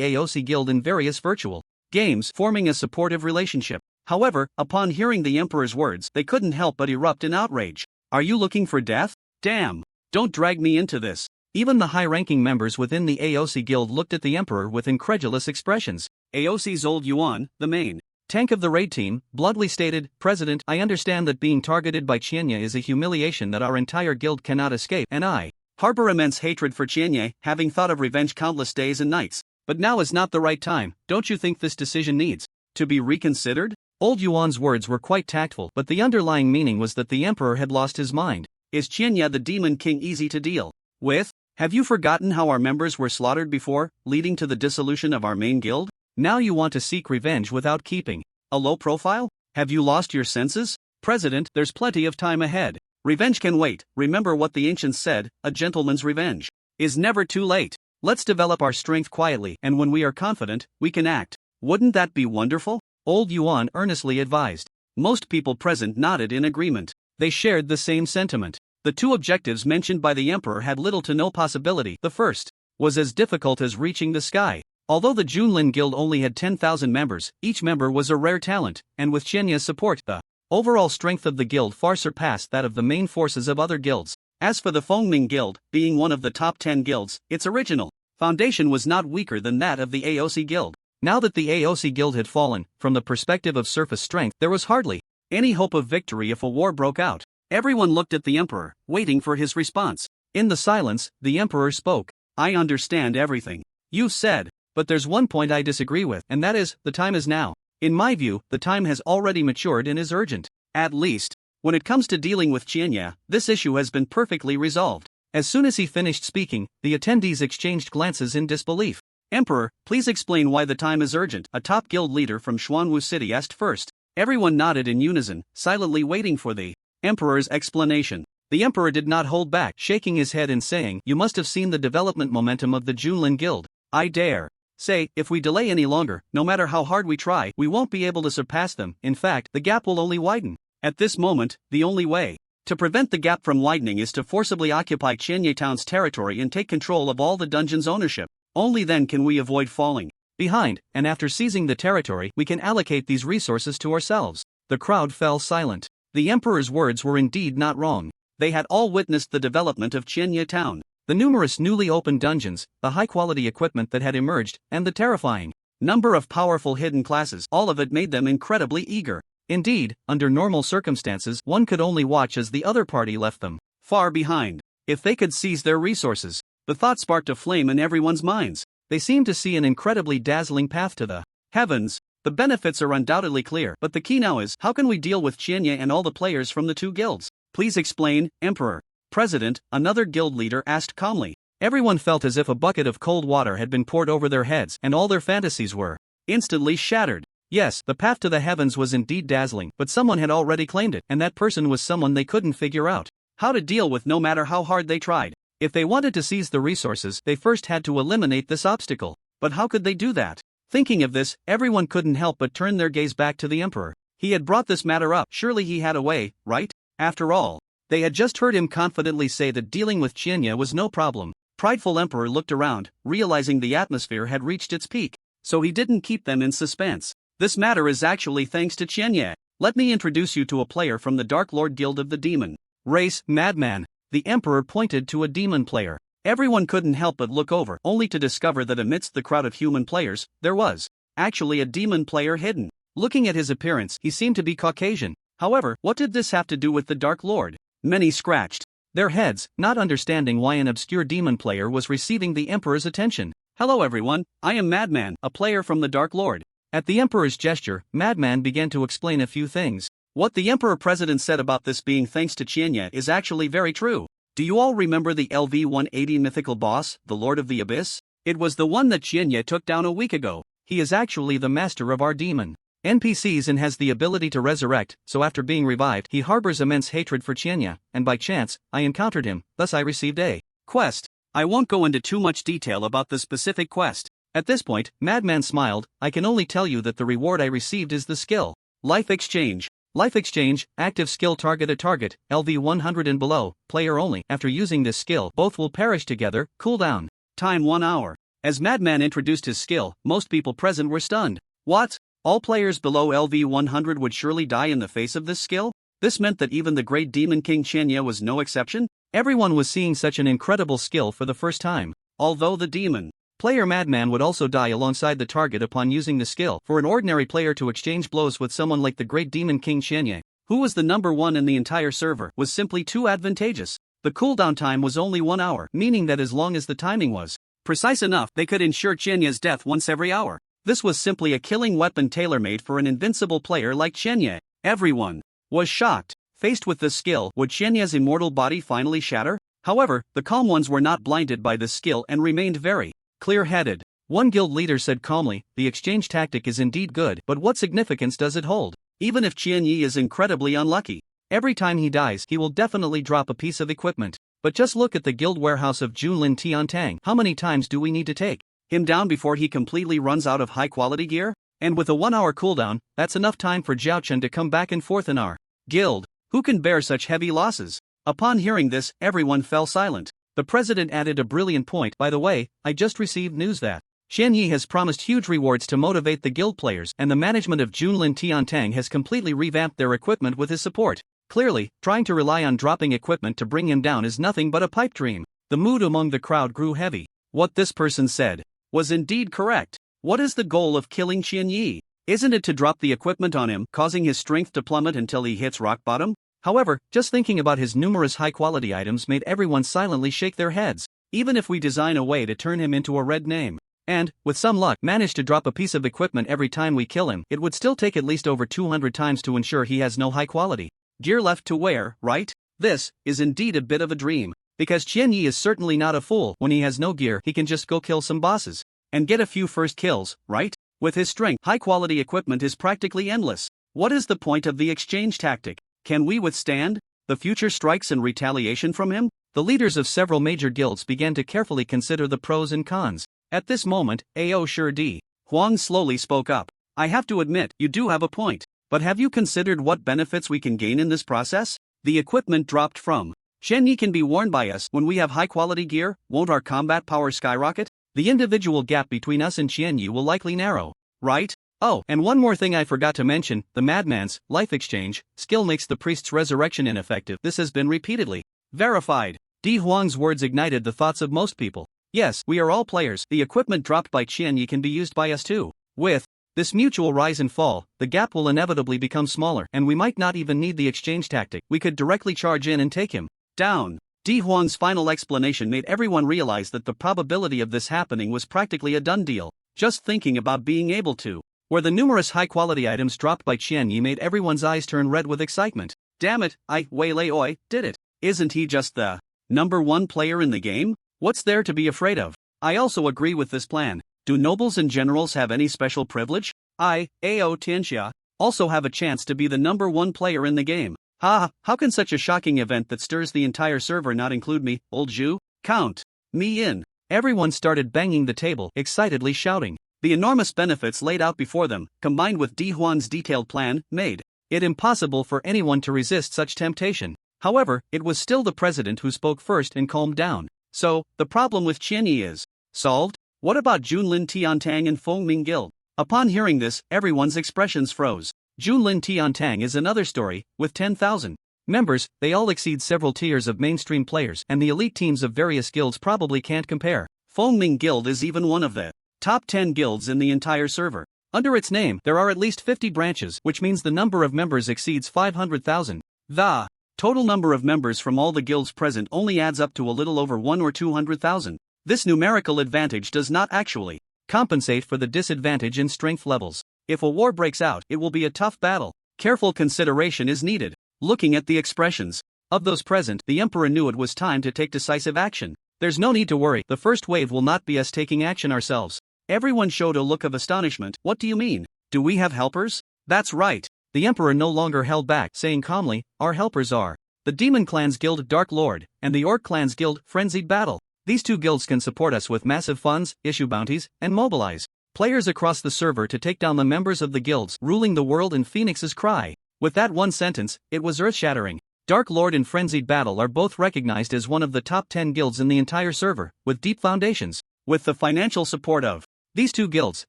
Speaker 2: AOC guild in various virtual games, forming a supportive relationship. However, upon hearing the Emperor's words, they couldn't help but erupt in outrage. Are you looking for death? Damn! Don't drag me into this. Even the high-ranking members within the AOC guild looked at the Emperor with incredulous expressions. AOC's old Yuan, the main tank of the raid team, bluntly stated, President, I understand that being targeted by Qianya is a humiliation that our entire guild cannot escape, and I harbor immense hatred for Qianya, having thought of revenge countless days and nights. But now is not the right time. Don't you think this decision needs to be reconsidered? Old Yuan's words were quite tactful, but the underlying meaning was that the Emperor had lost his mind. Is Qianya the Demon King easy to deal with? Have you forgotten how our members were slaughtered before, leading to the dissolution of our main guild? Now you want to seek revenge without keeping a low profile? Have you lost your senses? President, there's plenty of time ahead. Revenge can wait. Remember what the ancients said, a gentleman's revenge is never too late. Let's develop our strength quietly, and when we are confident, we can act. Wouldn't that be wonderful? Old Yuan earnestly advised. Most people present nodded in agreement. They shared the same sentiment. The two objectives mentioned by the Emperor had little to no possibility. The first was as difficult as reaching the sky. Although the Junlin Guild only had 10,000 members, each member was a rare talent, and with Qianya's support, the overall strength of the guild far surpassed that of the main forces of other guilds. As for the Fengming Guild, being one of the top 10 guilds, its original foundation was not weaker than that of the AOC Guild. Now that the AOC Guild had fallen, from the perspective of surface strength, there was hardly any hope of victory if a war broke out. Everyone looked at the Emperor, waiting for his response. In the silence, the Emperor spoke. I understand everything you said, but there's one point I disagree with, and that is, the time is now. In my view, the time has already matured and is urgent. At least, when it comes to dealing with Qianya, this issue has been perfectly resolved. As soon as he finished speaking, the attendees exchanged glances in disbelief. Emperor, please explain why the time is urgent, a top guild leader from Xuanwu City asked first. Everyone nodded in unison, silently waiting for the Emperor's explanation. The Emperor did not hold back, shaking his head and saying, You must have seen the development momentum of the Junlin Guild. I dare say, if we delay any longer, no matter how hard we try, we won't be able to surpass them. In fact, the gap will only widen. At this moment, the only way to prevent the gap from widening is to forcibly occupy Qianya Town's territory and take control of all the dungeon's ownership. Only then can we avoid falling behind, and after seizing the territory, we can allocate these resources to ourselves. The crowd fell silent. The Emperor's words were indeed not wrong. They had all witnessed the development of Qianya Town. The numerous newly opened dungeons, the high-quality equipment that had emerged, and the terrifying number of powerful hidden classes, all of it made them incredibly eager. Indeed, under normal circumstances, one could only watch as the other party left them far behind. If they could seize their resources, the thought sparked a flame in everyone's minds. They seemed to see an incredibly dazzling path to the heavens. The benefits are undoubtedly clear, but the key now is, how can we deal with Qianya and all the players from the two guilds? Please explain, Emperor. President, another guild leader asked calmly. Everyone felt as if a bucket of cold water had been poured over their heads, and all their fantasies were instantly shattered. Yes, the path to the heavens was indeed dazzling, but someone had already claimed it, and that person was someone they couldn't figure out how to deal with no matter how hard they tried. If they wanted to seize the resources, they first had to eliminate this obstacle. But how could they do that? Thinking of this, everyone couldn't help but turn their gaze back to the Emperor. He had brought this matter up, surely he had a way, right? After all, they had just heard him confidently say that dealing with Qianya was no problem. prideful emperor looked around, realizing the atmosphere had reached its peak, so he didn't keep them in suspense. This matter is actually thanks to Qianye. Let me introduce you to a player from the Dark Lord Guild of the Demon Race, Madman. The emperor pointed to a demon player. Everyone couldn't help but look over, only to discover that amidst the crowd of human players, there was actually a demon player hidden. Looking at his appearance, he seemed to be Caucasian. However, what did this have to do with the Dark Lord? Many scratched their heads, not understanding why an obscure demon player was receiving the emperor's attention. Hello everyone, I am Madman, a player from the Dark Lord. At the emperor's gesture, Madman began to explain a few things. What the emperor president said about this being thanks to Qianye is actually very true. Do you all remember the LV-180 mythical boss, the Lord of the Abyss? It was the one that Qianye took down a week ago. He is actually the master of our demon NPCs and has the ability to resurrect, so after being revived he harbors immense hatred for Qianye, and by chance, I encountered him, thus I received a quest. I won't go into too much detail about the specific quest. At this point, Madman smiled. I can only tell you that the reward I received is the skill Life Exchange. Life Exchange, active skill target a target, LV 100 and below, player only. After using this skill, both will perish together, cooldown time 1 hour. As Madman introduced his skill, most people present were stunned. What? All players below LV 100 would surely die in the face of this skill? This meant that even the great demon king Qianye was no exception? Everyone was seeing such an incredible skill for the first time. Although the demon player Madman would also die alongside the target upon using the skill. For an ordinary player to exchange blows with someone like the great demon king Qianye, who was the number one in the entire server, was simply too advantageous. The cooldown time was only 1 hour, meaning that as long as the timing was precise enough, they could ensure Qianye's death once every hour. This was simply a killing weapon tailor-made for an invincible player like Qianye. Everyone was shocked. Faced with this skill, would Qianye's immortal body finally shatter? However, the calm ones were not blinded by this skill and remained very clear-headed. One guild leader said calmly, the exchange tactic is indeed good, but what significance does it hold? Even if Qianye is incredibly unlucky, every time he dies he will definitely drop a piece of equipment. But just look at the guild warehouse of Junlin Tiantang. How many times do we need to take him down before he completely runs out of high-quality gear? And with a 1 hour cooldown, that's enough time for Zhaochen to come back and forth in our guild. Who can bear such heavy losses? Upon hearing this, everyone fell silent. The president added a brilliant point. By the way, I just received news that Qianye has promised huge rewards to motivate the guild players, and the management of Junlin Tiantang has completely revamped their equipment with his support. Clearly, trying to rely on dropping equipment to bring him down is nothing but a pipe dream. The mood among the crowd grew heavy. What this person said was indeed correct. What is the goal of killing Qianye? Isn't it to drop the equipment on him, causing his strength to plummet until he hits rock bottom? However, just thinking about his numerous high-quality items made everyone silently shake their heads. Even if we design a way to turn him into a red name, and, with some luck, manage to drop a piece of equipment every time we kill him, it would still take at least over 200 times to ensure he has no high-quality gear left to wear, right? This is indeed a bit of a dream. Because Qianye is certainly not a fool. When he has no gear, he can just go kill some bosses and get a few first kills, right? With his strength, high-quality equipment is practically endless. What is the point of the exchange tactic? Can we withstand the future strikes and retaliation from him? The leaders of several major guilds began to carefully consider the pros and cons. At this moment, Ao Sure D. Huang slowly spoke up. I have to admit, you do have a point. But have you considered what benefits we can gain in this process? The equipment dropped from Qianye can be worn by us. When we have high-quality gear, won't our combat power skyrocket? The individual gap between us and Qianye will likely narrow, right? Oh, and one more thing I forgot to mention, the Madman's Life Exchange skill makes the priest's resurrection ineffective. This has been repeatedly verified. Di Huang's words ignited the thoughts of most people. Yes, we are all players. The equipment dropped by Qianye can be used by us too. With this mutual rise and fall, the gap will inevitably become smaller, and we might not even need the exchange tactic. We could directly charge in and take him down. Di Huang's final explanation made everyone realize that the probability of this happening was practically a done deal. Just thinking about being able to where the numerous high-quality items dropped by Qianye made everyone's eyes turn red with excitement. Damn it, Wei did it. Isn't he just the number one player in the game? What's there to be afraid of? I also agree with this plan. Do nobles and generals have any special privilege? Ao Tianxia also have a chance to be the number one player in the game. How can such a shocking event that stirs the entire server not include me, old Zhu? Count me in. Everyone started banging the table, excitedly shouting. The enormous benefits laid out before them, combined with Di Huang's detailed plan, made it impossible for anyone to resist such temptation. However, it was still the president who spoke first and calmed down. So, the problem with Qianyi is solved? What about Junlin Tiantang and Fengming Guild? Upon hearing this, everyone's expressions froze. Junlin Tiantang is another story, with 10,000 members. They all exceed several tiers of mainstream players, and the elite teams of various guilds probably can't compare. Fengming Guild is even one of the top 10 guilds in the entire server. Under its name, there are at least 50 branches, which means the number of members exceeds 500,000. The total number of members from all the guilds present only adds up to a little over 1 or 200,000. This numerical advantage does not actually compensate for the disadvantage in strength levels. If a war breaks out, it will be a tough battle. Careful consideration is needed. Looking at the expressions of those present, the Emperor knew it was time to take decisive action. There's no need to worry, the first wave will not be us taking action ourselves. Everyone showed a look of astonishment. What do you mean? Do we have helpers? That's right. The Emperor no longer held back, saying calmly, our helpers are the Demon Clan's Guild Dark Lord, and the Orc Clan's Guild Frenzied Battle. These two guilds can support us with massive funds, issue bounties, and mobilize players across the server to take down the members of the guilds ruling the world in Phoenix's Cry. With that one sentence, it was earth-shattering. Dark Lord and Frenzied Battle are both recognized as one of the top 10 guilds in the entire server, with deep foundations. With the financial support of these two guilds,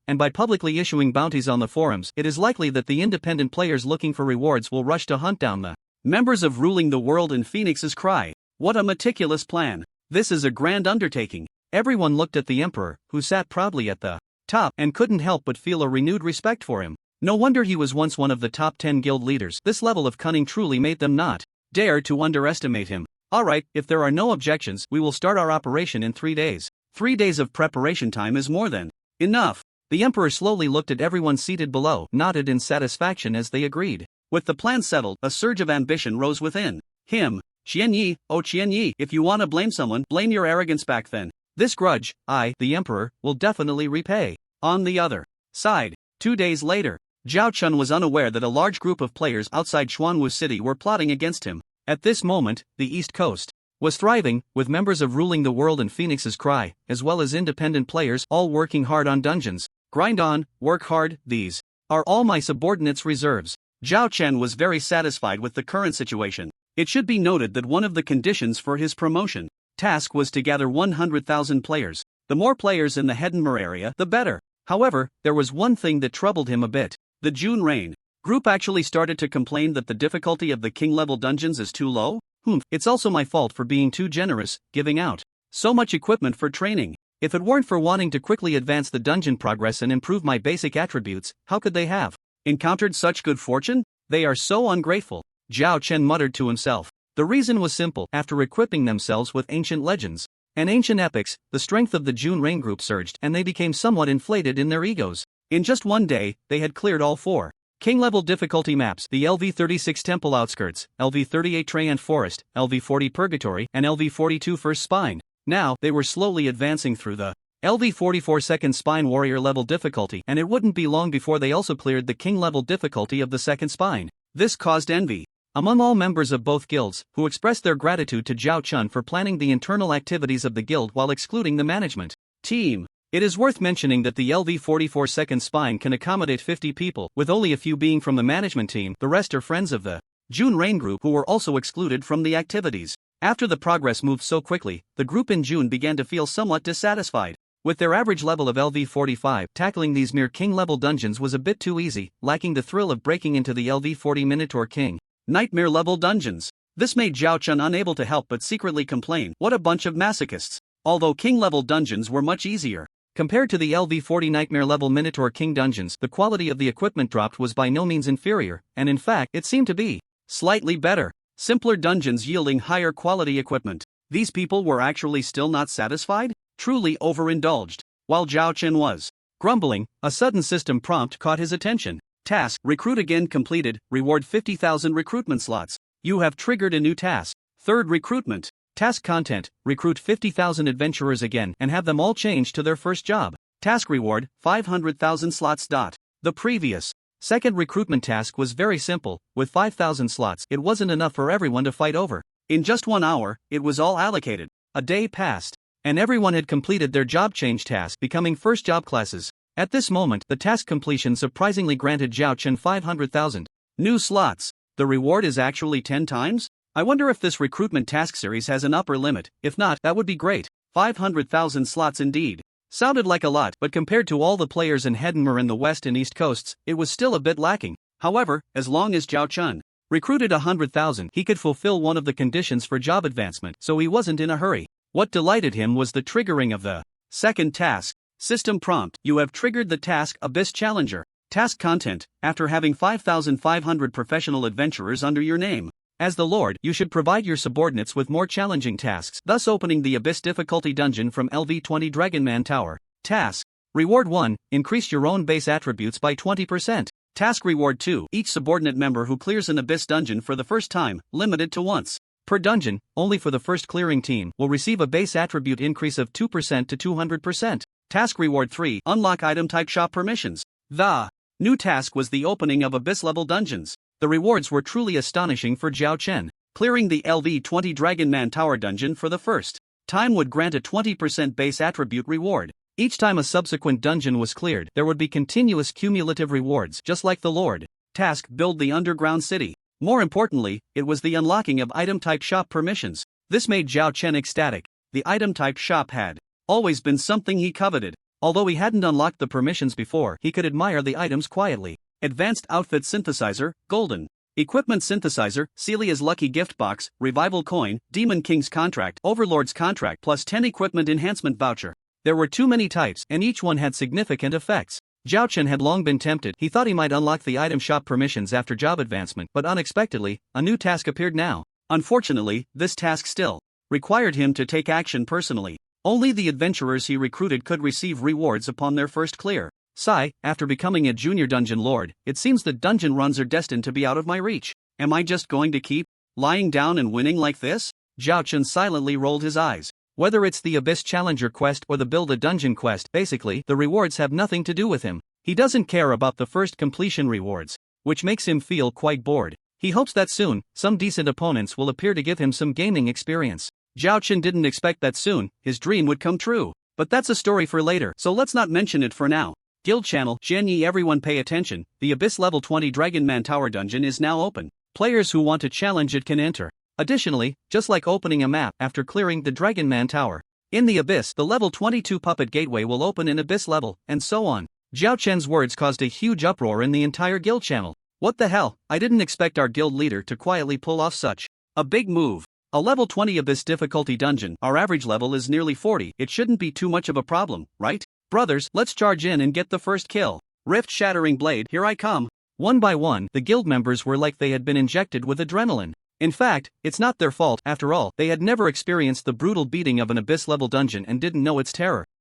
Speaker 2: and by publicly issuing bounties on the forums, it is likely that the independent players looking for rewards will rush to hunt down the members of ruling the world in Phoenix's Cry. What a meticulous plan. This is a grand undertaking. Everyone looked at the Emperor, who sat proudly at the top, and couldn't help but feel a renewed respect for him. No wonder he was once one of the top 10 guild leaders. This level of cunning truly made them not dare to underestimate him. Alright, if there are no objections, we will start our operation in 3 days. 3 days of preparation time is more than enough. The Emperor slowly looked at everyone seated below, nodded in satisfaction as they agreed. With the plan settled, a surge of ambition rose within him. Qianyi, oh Qianyi, if you wanna blame someone, blame your arrogance back then. This grudge, I, the Emperor, will definitely repay. On the other side, 2 days later, Zhao Chun was unaware that a large group of players outside Xuanwu City were plotting against him. At this moment, the East Coast was thriving, with members of ruling the world and Phoenix's Cry, as well as independent players, all working hard on dungeons. Grind on, work hard, these are all my subordinates' reserves. Zhao Chen was very satisfied with the current situation. It should be noted that one of the conditions for his promotion task was to gather 100,000 players. The more players in the Hedenmer area, the better. However, there was one thing that troubled him a bit. The June Rain group actually started to complain that the difficulty of the king-level dungeons is too low. It's also my fault for being too generous, giving out so much equipment for training. If it weren't for wanting to quickly advance the dungeon progress and improve my basic attributes, how could they have encountered such good fortune? They are so ungrateful. Zhao Chen muttered to himself. The reason was simple. After equipping themselves with ancient legends and ancient epics, the strength of the June Rain group surged and they became somewhat inflated in their egos. In just one day, they had cleared all 4 king-level difficulty maps: the LV-36 Temple Outskirts, LV-38 Traian Forest, LV-40 Purgatory, and LV-42 First Spine. Now, they were slowly advancing through the LV-44 Second Spine Warrior level difficulty, and it wouldn't be long before they also cleared the king-level difficulty of the Second Spine. This caused envy among all members of both guilds, who expressed their gratitude to Zhao Chun for planning the internal activities of the guild while excluding the management team. It is worth mentioning that the LV-44 Second Spine can accommodate 50 people, with only a few being from the management team. The rest are friends of the June Rain group who were also excluded from the activities. After the progress moved so quickly, the group in June began to feel somewhat dissatisfied. With their average level of LV-45, tackling these mere king-level dungeons was a bit too easy, lacking the thrill of breaking into the LV-40 Minotaur King Nightmare-level dungeons. This made Zhao Chun unable to help but secretly complain. What a bunch of masochists. Although king-level dungeons were much easier compared to the LV-40 Nightmare-level Minotaur King dungeons, the quality of the equipment dropped was by no means inferior, and in fact, it seemed to be slightly better. Simpler dungeons yielding higher quality equipment. These people were actually still not satisfied? Truly overindulged. While Zhao Chen was grumbling, a sudden system prompt caught his attention. Task: recruit again completed, reward 50,000 recruitment slots. You have triggered a new task. Third recruitment. Task content: recruit 50,000 adventurers again and have them all change to their first job. Task reward: 500,000 slots. The previous second recruitment task was very simple. With 5,000 slots, it wasn't enough for everyone to fight over. In just 1 hour, it was all allocated. A day passed, and everyone had completed their job change task, becoming first job classes. At this moment, the task completion surprisingly granted Zhao Chen 500,000 new slots. The reward is actually 10 times? I wonder if this recruitment task series has an upper limit. If not, that would be great. 500,000 slots indeed. Sounded like a lot, but compared to all the players in Hedenmer in the west and east coasts, it was still a bit lacking. However, as long as Zhao Chun recruited 100,000, he could fulfill one of the conditions for job advancement, so he wasn't in a hurry. What delighted him was the triggering of the second task. System prompt: you have triggered the task Abyss Challenger. Task content: after having 5,500 professional adventurers under your name as the Lord, you should provide your subordinates with more challenging tasks, thus opening the Abyss difficulty dungeon from LV20 Dragonman Tower. Task Reward 1: increase your own base attributes by 20%. Task Reward 2: each subordinate member who clears an Abyss dungeon for the first time, limited to once per dungeon, only for the first clearing team, will receive a base attribute increase of 2% to 200%. Task Reward 3: unlock item type shop permissions. The new task was the opening of Abyss level dungeons. The rewards were truly astonishing for Zhao Chen. Clearing the LV20 Dragonman Tower dungeon for the first time would grant a 20% base attribute reward. Each time a subsequent dungeon was cleared, there would be continuous cumulative rewards, just like the Lord. Task: build the underground city. More importantly, it was the unlocking of item type shop permissions. This made Zhao Chen ecstatic. The item type shop had always been something he coveted. Although he hadn't unlocked the permissions before, he could admire the items quietly. Advanced Outfit Synthesizer, Golden Equipment Synthesizer, Celia's Lucky Gift Box, Revival Coin, Demon King's Contract, Overlord's Contract, plus 10 Equipment Enhancement Voucher. There were too many types, and each one had significant effects. Zhao Chen had long been tempted. He thought he might unlock the item shop permissions after job advancement, but unexpectedly, a new task appeared now. Unfortunately, this task still required him to take action personally. Only the adventurers he recruited could receive rewards upon their first clear. Sigh, after becoming a junior dungeon lord, it seems the dungeon runs are destined to be out of my reach. Am I just going to keep lying down and winning like this? Zhao Chen silently rolled his eyes. Whether it's the Abyss Challenger quest or the Build a Dungeon quest, basically, the rewards have nothing to do with him. He doesn't care about the first completion rewards, which makes him feel quite bored. He hopes that soon, some decent opponents will appear to give him some gaming experience. Zhao Chen didn't expect that soon, his dream would come true. But that's a story for later, so let's not mention it for now. Guild Channel, Zhenyi, everyone pay attention, the Abyss Level 20 Dragonman Tower dungeon is now open. Players who want to challenge it can enter. Additionally, just like opening a map after clearing the Dragonman Tower, in the Abyss, the Level 22 Puppet Gateway will open in Abyss level, and so on. Zhao Chen's words caused a huge uproar in the entire Guild Channel. What the hell, I didn't expect our guild leader to quietly pull off such a big move. A level 20 Abyss difficulty dungeon, our average level is nearly 40, it shouldn't be too much of a problem, right? Brothers, let's charge in and get the first kill. Rift Shattering Blade, here I come. One by one, the guild members were like they had been injected with adrenaline. In fact, it's not their fault, after all, they had never experienced the brutal beating of an Abyss level dungeon and didn't know its terror.